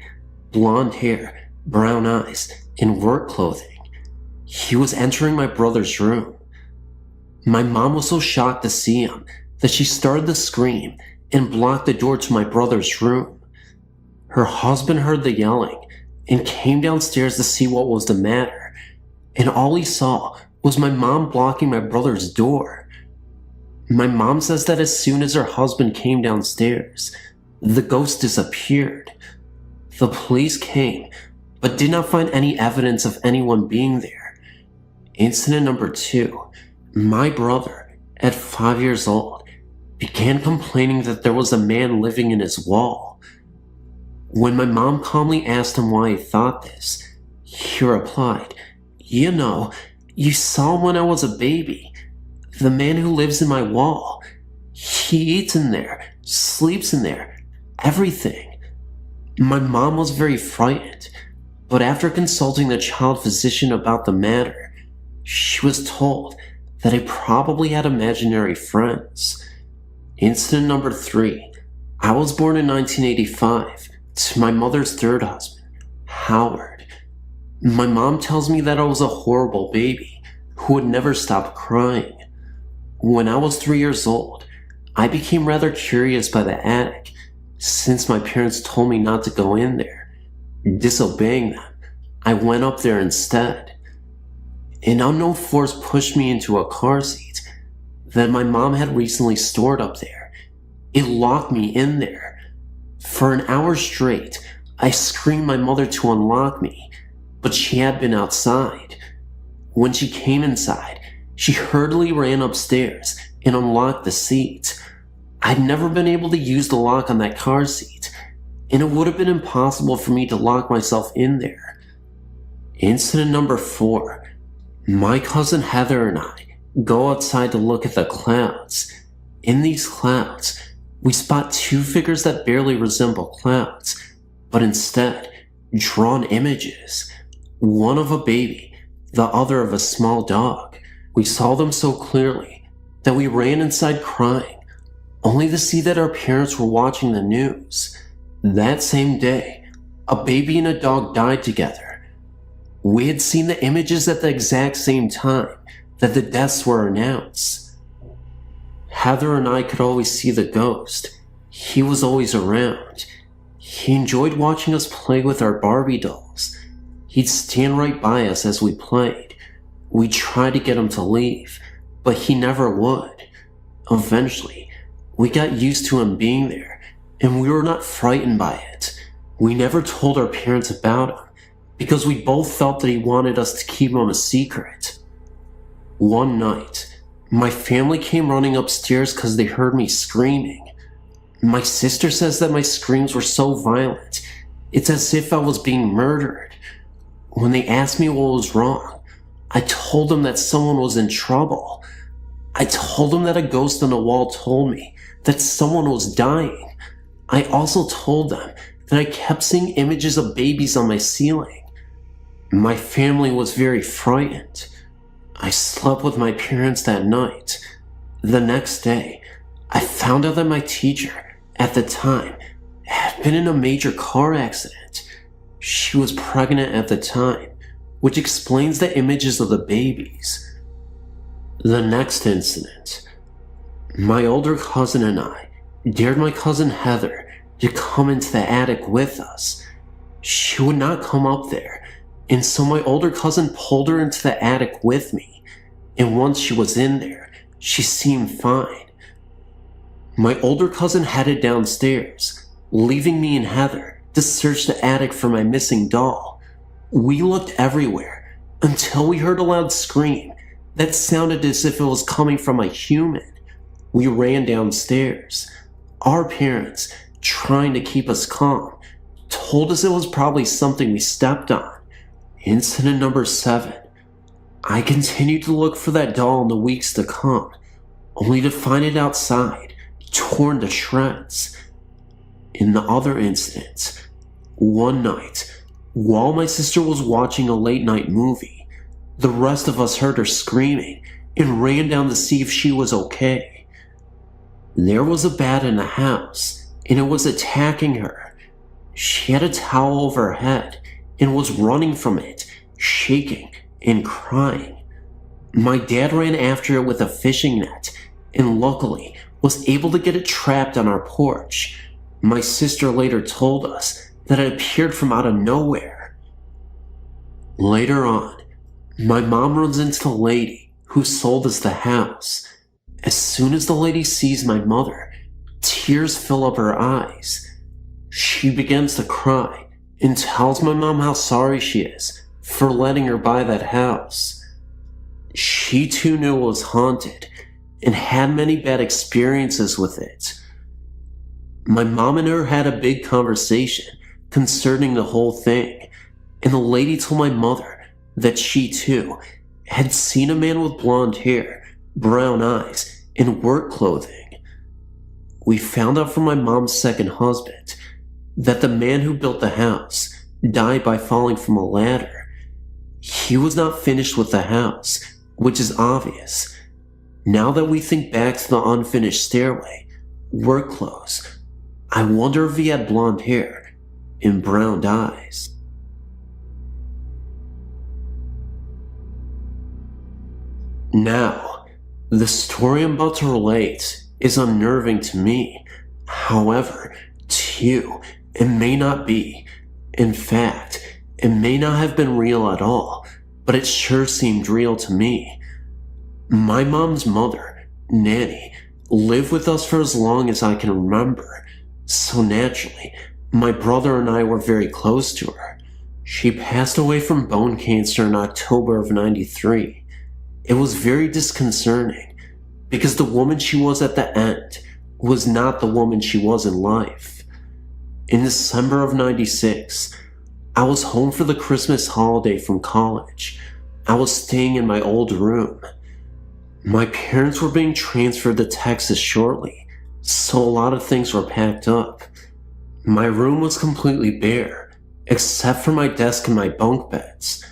blonde hair, brown eyes, and work clothing. He was entering my brother's room. My mom was so shocked to see him that she started to scream and blocked the door to my brother's room. Her husband heard the yelling and came downstairs to see what was the matter, and all he saw was my mom blocking my brother's door. My mom says that as soon as her husband came downstairs, the ghost disappeared. The police came, but did not find any evidence of anyone being there. Incident number 2. My brother, at 5 years old, began complaining that there was a man living in his wall. When my mom calmly asked him why he thought this, he replied, "You know, you saw him when I was a baby. The man who lives in my wall. He eats in there, sleeps in there, everything." My mom was very frightened, but after consulting the child physician about the matter, she was told that I probably had imaginary friends. Incident number 3. I was born in 1985 to my mother's third husband, Howard. My mom tells me that I was a horrible baby who would never stop crying. When I was 3 years old, I became rather curious by the attic, since my parents told me not to go in there. Disobeying them, I went up there instead. An unknown force pushed me into a car seat that my mom had recently stored up there. It locked me in there. For an hour straight, I screamed my mother to unlock me, but she had been outside. When she came inside, she hurriedly ran upstairs and unlocked the seat. I'd never been able to use the lock on that car seat, and it would have been impossible for me to lock myself in there. Incident number 4. My cousin Heather and I go outside to look at the clouds. In these clouds, we spot 2 figures that barely resemble clouds, but instead drawn images. One of a baby, the other of a small dog. We saw them so clearly that we ran inside crying, only to see that our parents were watching the news. That same day, a baby and a dog died together. We had seen the images at the exact same time that the deaths were announced. Heather and I could always see the ghost. He was always around. He enjoyed watching us play with our Barbie dolls. He'd stand right by us as we played. We tried to get him to leave, but he never would. Eventually, we got used to him being there, and we were not frightened by it. We never told our parents about him, because we both felt that he wanted us to keep him a secret. One night, my family came running upstairs because they heard me screaming. My sister says that my screams were so violent, it's as if I was being murdered. When they asked me what was wrong, I told them that someone was in trouble. I told them that a ghost on the wall told me that someone was dying. I also told them that I kept seeing images of babies on my ceiling. My family was very frightened. I slept with my parents that night. The next day, I found out that my teacher, at the time, had been in a major car accident. She was pregnant at the time, which explains the images of the babies. The next incident, my older cousin and I dared my cousin Heather to come into the attic with us. She would not come up there, and so my older cousin pulled her into the attic with me, and once she was in there, she seemed fine. My older cousin headed downstairs, leaving me and Heather to search the attic for my missing doll. We looked everywhere until we heard a loud scream that sounded as if it was coming from a human. We ran downstairs. Our parents, trying to keep us calm, told us it was probably something we stepped on. Incident number 7. I continued to look for that doll in the weeks to come, only to find it outside, torn to shreds. In the other incidents, one night, while my sister was watching a late night movie, the rest of us heard her screaming and ran down to see if she was okay. There was a bat in the house, and it was attacking her. She had a towel over her head and was running from it, shaking and crying. My dad ran after it with a fishing net and luckily was able to get it trapped on our porch. My sister later told us that it appeared from out of nowhere. Later on, my mom runs into the lady who sold us the house. As soon as the lady sees my mother, tears fill up her eyes. She begins to cry and tells my mom how sorry she is for letting her buy that house. She too knew it was haunted and had many bad experiences with it. My mom and her had a big conversation concerning the whole thing, and the lady told my mother that she too had seen a man with blonde hair, brown eyes, and work clothing. We found out from my mom's second husband that the man who built the house died by falling from a ladder. He was not finished with the house, which is obvious. Now that we think back to the unfinished stairway, work clothes, I wonder if he had blonde hair and brown eyes. Now, the story I'm about to relate is unnerving to me. However, to you, it may not be. In fact, it may not have been real at all, but it sure seemed real to me. My mom's mother, Nanny, lived with us for as long as I can remember, so naturally, my brother and I were very close to her. She passed away from bone cancer in October of '93. It was very disconcerting, because the woman she was at the end was not the woman she was in life. In December of '96, I was home for the Christmas holiday from college. I was staying in my old room. My parents were being transferred to Texas shortly, so a lot of things were packed up. My room was completely bare, except for my desk and my bunk beds.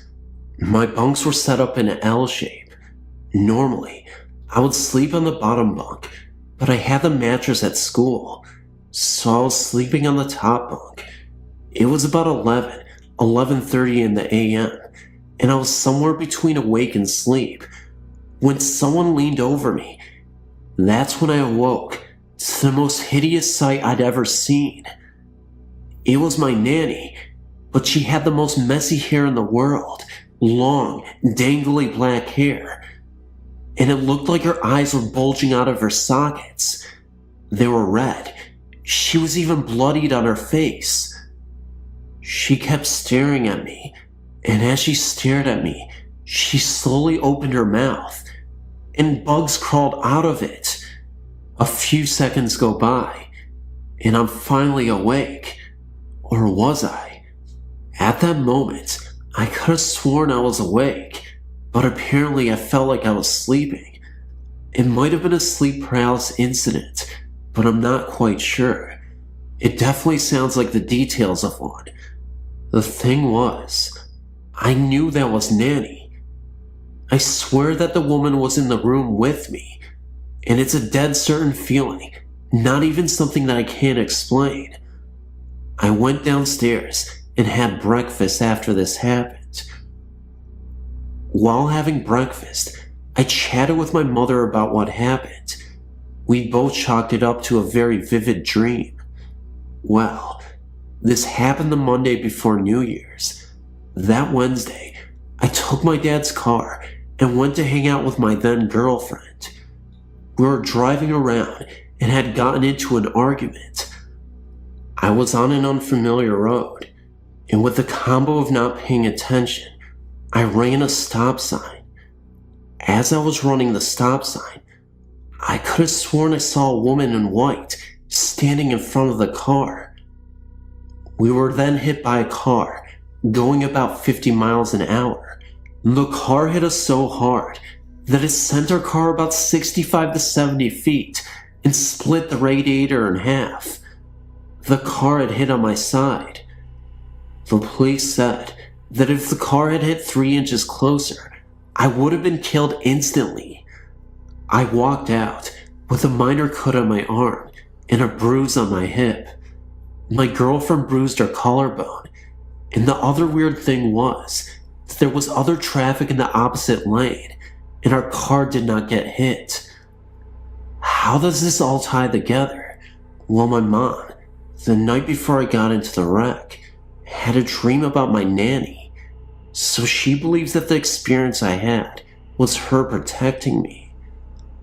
My bunks were set up in an L shape. Normally, I would sleep on the bottom bunk, but I had the mattress at school, so I was sleeping on the top bunk. It was about 11:30 in the a.m., and I was somewhere between awake and sleep when someone leaned over me. That's when I awoke to the most hideous sight I'd ever seen. It was my nanny, but she had the most messy hair in the world, long, dangly black hair, and it looked like her eyes were bulging out of her sockets. They were red. She was even bloodied on her face. She kept staring at me, and as she stared at me, she slowly opened her mouth, and bugs crawled out of it. A few seconds go by, and I'm finally awake. Or was I? At that moment, I could have sworn I was awake, but apparently I felt like I was sleeping. It might have been a sleep paralysis incident, but I'm not quite sure. It definitely sounds like the details of one. The thing was, I knew that was Nanny. I swear that the woman was in the room with me, and it's a dead certain feeling, not even something that I can't explain. I went downstairs and had breakfast after this happened. While having breakfast, I chatted with my mother about what happened. We both chalked it up to a very vivid dream. Well, this happened the Monday before New Year's. That Wednesday, I took my dad's car and went to hang out with my then girlfriend. We were driving around and had gotten into an argument. I was on an unfamiliar road, and with the combo of not paying attention, I ran a stop sign. As I was running the stop sign, I could have sworn I saw a woman in white standing in front of the car. We were then hit by a car going about 50 miles an hour. The car hit us so hard that it sent our car about 65 to 70 feet and split the radiator in half. The car had hit on my side. The police said that if the car had hit 3 inches closer, I would have been killed instantly. I walked out with a minor cut on my arm and a bruise on my hip. My girlfriend bruised her collarbone, and the other weird thing was that there was other traffic in the opposite lane, and our car did not get hit. How does this all tie together? Well, my mom, the night before I got into the wreck, had a dream about my nanny, so she believes that the experience I had was her protecting me.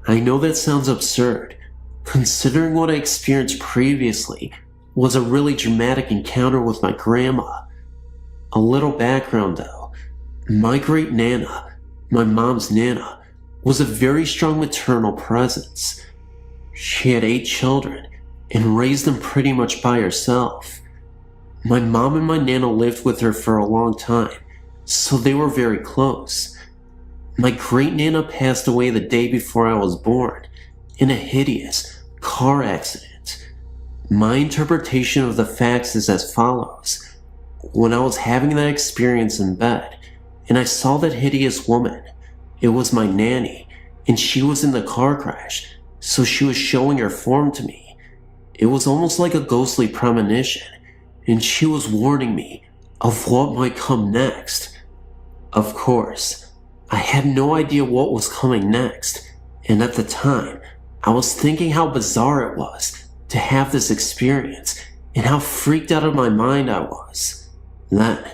I know that sounds absurd, considering what I experienced previously was a really dramatic encounter with my grandma. A little background though, my great Nana, my mom's Nana, was a very strong maternal presence. She had 8 children and raised them pretty much by herself. My mom and my Nana lived with her for a long time, so they were very close. My great Nana passed away the day before I was born in a hideous car accident. My interpretation of the facts is as follows. When I was having that experience in bed, and I saw that hideous woman, it was my nanny, and she was in the car crash, so she was showing her form to me. It was almost like a ghostly premonition, and she was warning me of what might come next. Of course, I had no idea what was coming next, and at the time, I was thinking how bizarre it was to have this experience and how freaked out of my mind I was. Then,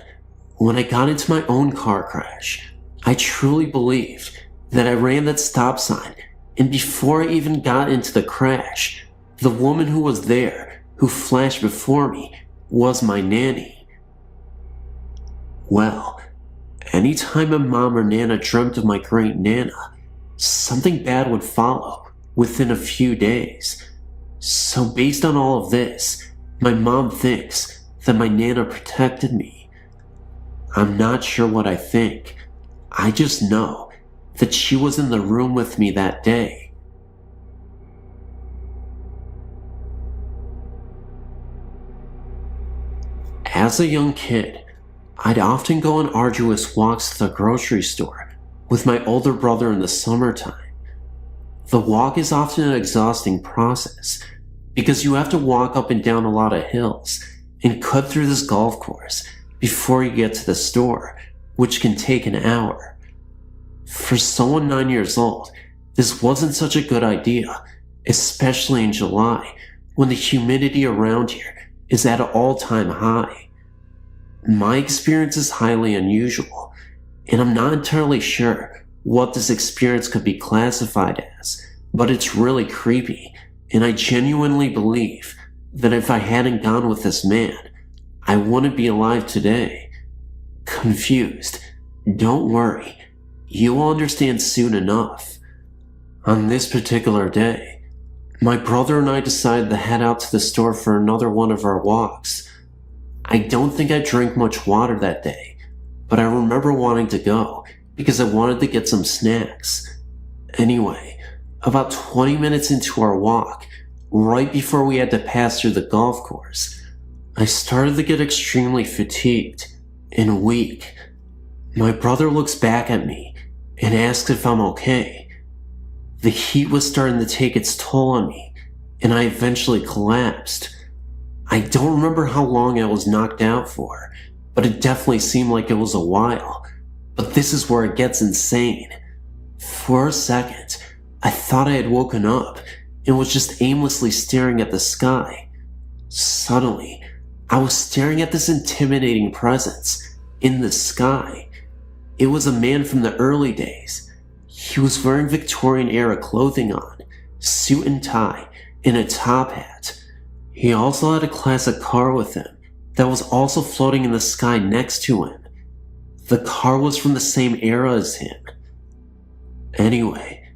when I got into my own car crash, I truly believed that I ran that stop sign, and before I even got into the crash, the woman who was there, who flashed before me, was my nanny. Well, anytime my mom or Nana dreamt of my great Nana, something bad would follow within a few days. So based on all of this, my mom thinks that my Nana protected me. I'm not sure what I think. I just know that she was in the room with me that day. As a young kid, I'd often go on arduous walks to the grocery store with my older brother in the summertime. The walk is often an exhausting process because you have to walk up and down a lot of hills and cut through this golf course before you get to the store, which can take an hour. For someone 9 years old, this wasn't such a good idea, especially in July, when the humidity around here is at an all-time high. My experience is highly unusual, and I'm not entirely sure what this experience could be classified as, but it's really creepy, and I genuinely believe that if I hadn't gone with this man, I wouldn't be alive today. Confused? Don't worry, you will understand soon enough. On this particular day, my brother and I decided to head out to the store for another one of our walks. I don't think I drank much water that day, but I remember wanting to go because I wanted to get some snacks. Anyway, about 20 minutes into our walk, right before we had to pass through the golf course, I started to get extremely fatigued and weak. My brother looks back at me and asks if I'm okay. The heat was starting to take its toll on me, and I eventually collapsed. I don't remember how long I was knocked out for, but it definitely seemed like it was a while. But this is where it gets insane. For a second, I thought I had woken up and was just aimlessly staring at the sky. Suddenly, I was staring at this intimidating presence in the sky. It was a man from the early days. He was wearing Victorian-era clothing on, suit and tie, and a top hat. He also had a classic car with him that was also floating in the sky next to him. The car was from the same era as him. Anyway,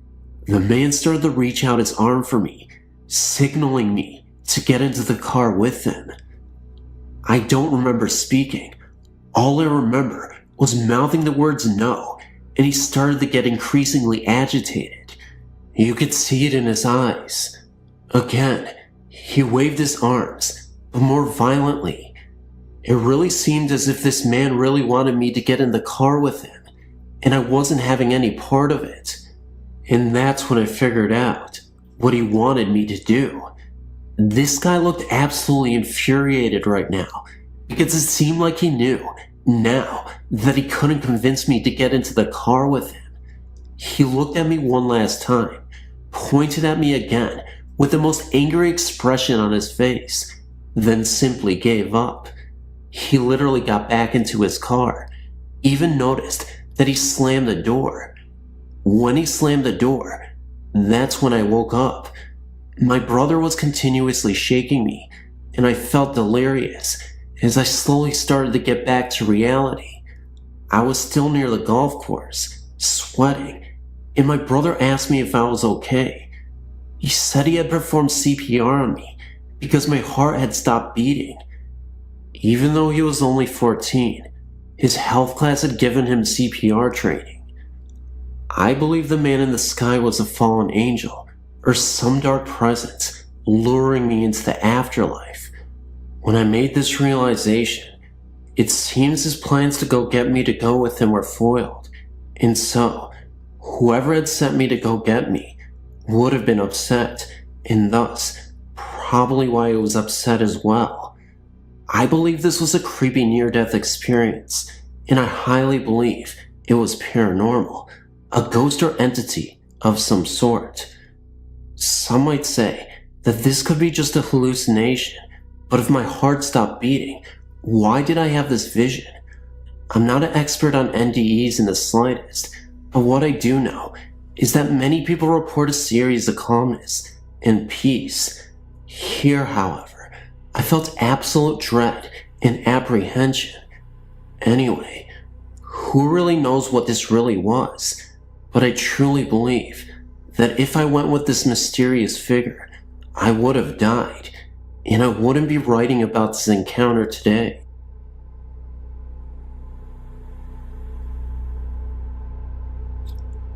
the man started to reach out his arm for me, signaling me to get into the car with him. I don't remember speaking. All I remember was mouthing the words no, and he started to get increasingly agitated. You could see it in his eyes. Again, he waved his arms, but more violently. It really seemed as if this man really wanted me to get in the car with him, and I wasn't having any part of it. And that's when I figured out what he wanted me to do. This guy looked absolutely infuriated right now, because it seemed like he knew now that he couldn't convince me to get into the car with him. He looked at me one last time, pointed at me again with the most angry expression on his face, then simply gave up. He literally got back into his car, even noticed that he slammed the door. When he slammed the door, that's when I woke up. My brother was continuously shaking me, and I felt delirious as I slowly started to get back to reality. I was still near the golf course, sweating, and my brother asked me if I was okay. He said he had performed CPR on me because my heart had stopped beating. Even though he was only 14, his health class had given him CPR training. I believe the man in the sky was a fallen angel or some dark presence luring me into the afterlife. When I made this realization, it seems his plans to go get me to go with him were foiled, and so, whoever had sent me to go get me would have been upset, and thus, probably why I was upset as well. I believe this was a creepy near-death experience, and I highly believe it was paranormal, a ghost or entity of some sort. Some might say that this could be just a hallucination, but if my heart stopped beating, why did I have this vision? I'm not an expert on NDEs in the slightest, but what I do know is that many people report a series of calmness and peace. Here, however, I felt absolute dread and apprehension. Anyway, who really knows what this really was? But I truly believe that if I went with this mysterious figure, I would have died, and I wouldn't be writing about this encounter today.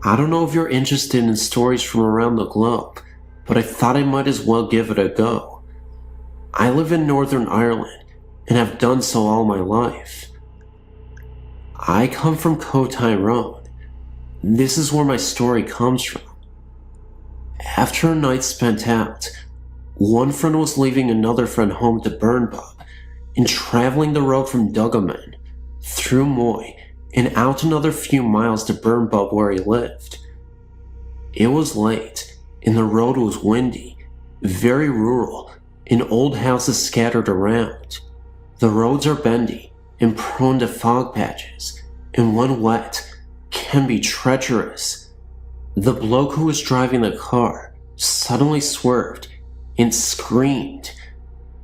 I don't know if you're interested in stories from around the globe, but I thought I might as well give it a go. I live in Northern Ireland, and have done so all my life. I come from Tyrone. This is where my story comes from. After a night spent out, one friend was leaving another friend home to burn pub and traveling the road from Boogeyman through Moy and out another few miles to Burn Bub where he lived. It was late, and the road was windy, very rural, and old houses scattered around. The roads are bendy and prone to fog patches, and when wet, can be treacherous. The bloke who was driving the car suddenly swerved and screamed.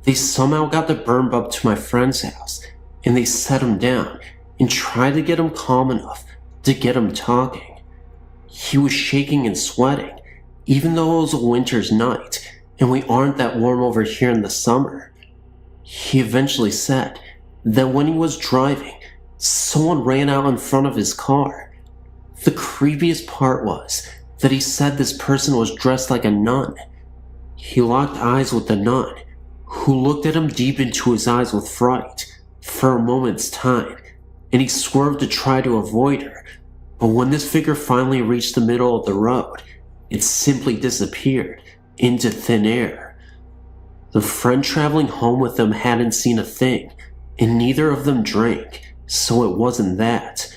They somehow got the Burn Bub to my friend's house, and they set him down and tried to get him calm enough to get him talking. He was shaking and sweating, even though it was a winter's night, and we aren't that warm over here in the summer. He eventually said that when he was driving, someone ran out in front of his car. The creepiest part was that he said this person was dressed like a nun. He locked eyes with the nun, who looked at him deep into his eyes with fright for a moment's time, and he swerved to try to avoid her, but when this figure finally reached the middle of the road, it simply disappeared into thin air. The friend traveling home with them hadn't seen a thing, and neither of them drank, so it wasn't that.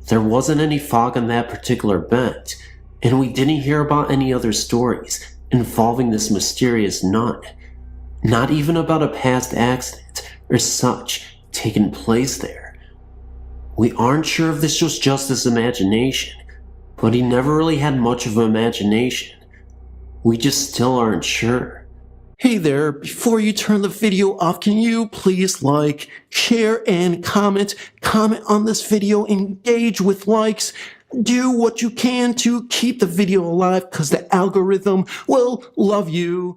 There wasn't any fog on that particular bend, and we didn't hear about any other stories involving this mysterious nun. Not even about a past accident or such taking place there. We aren't sure if this was just his imagination, but he never really had much of an imagination. We just still aren't sure. Hey there, before you turn the video off, can you please like, share, and comment? Comment on this video, engage with likes. Do what you can to keep the video alive, because the algorithm will love you.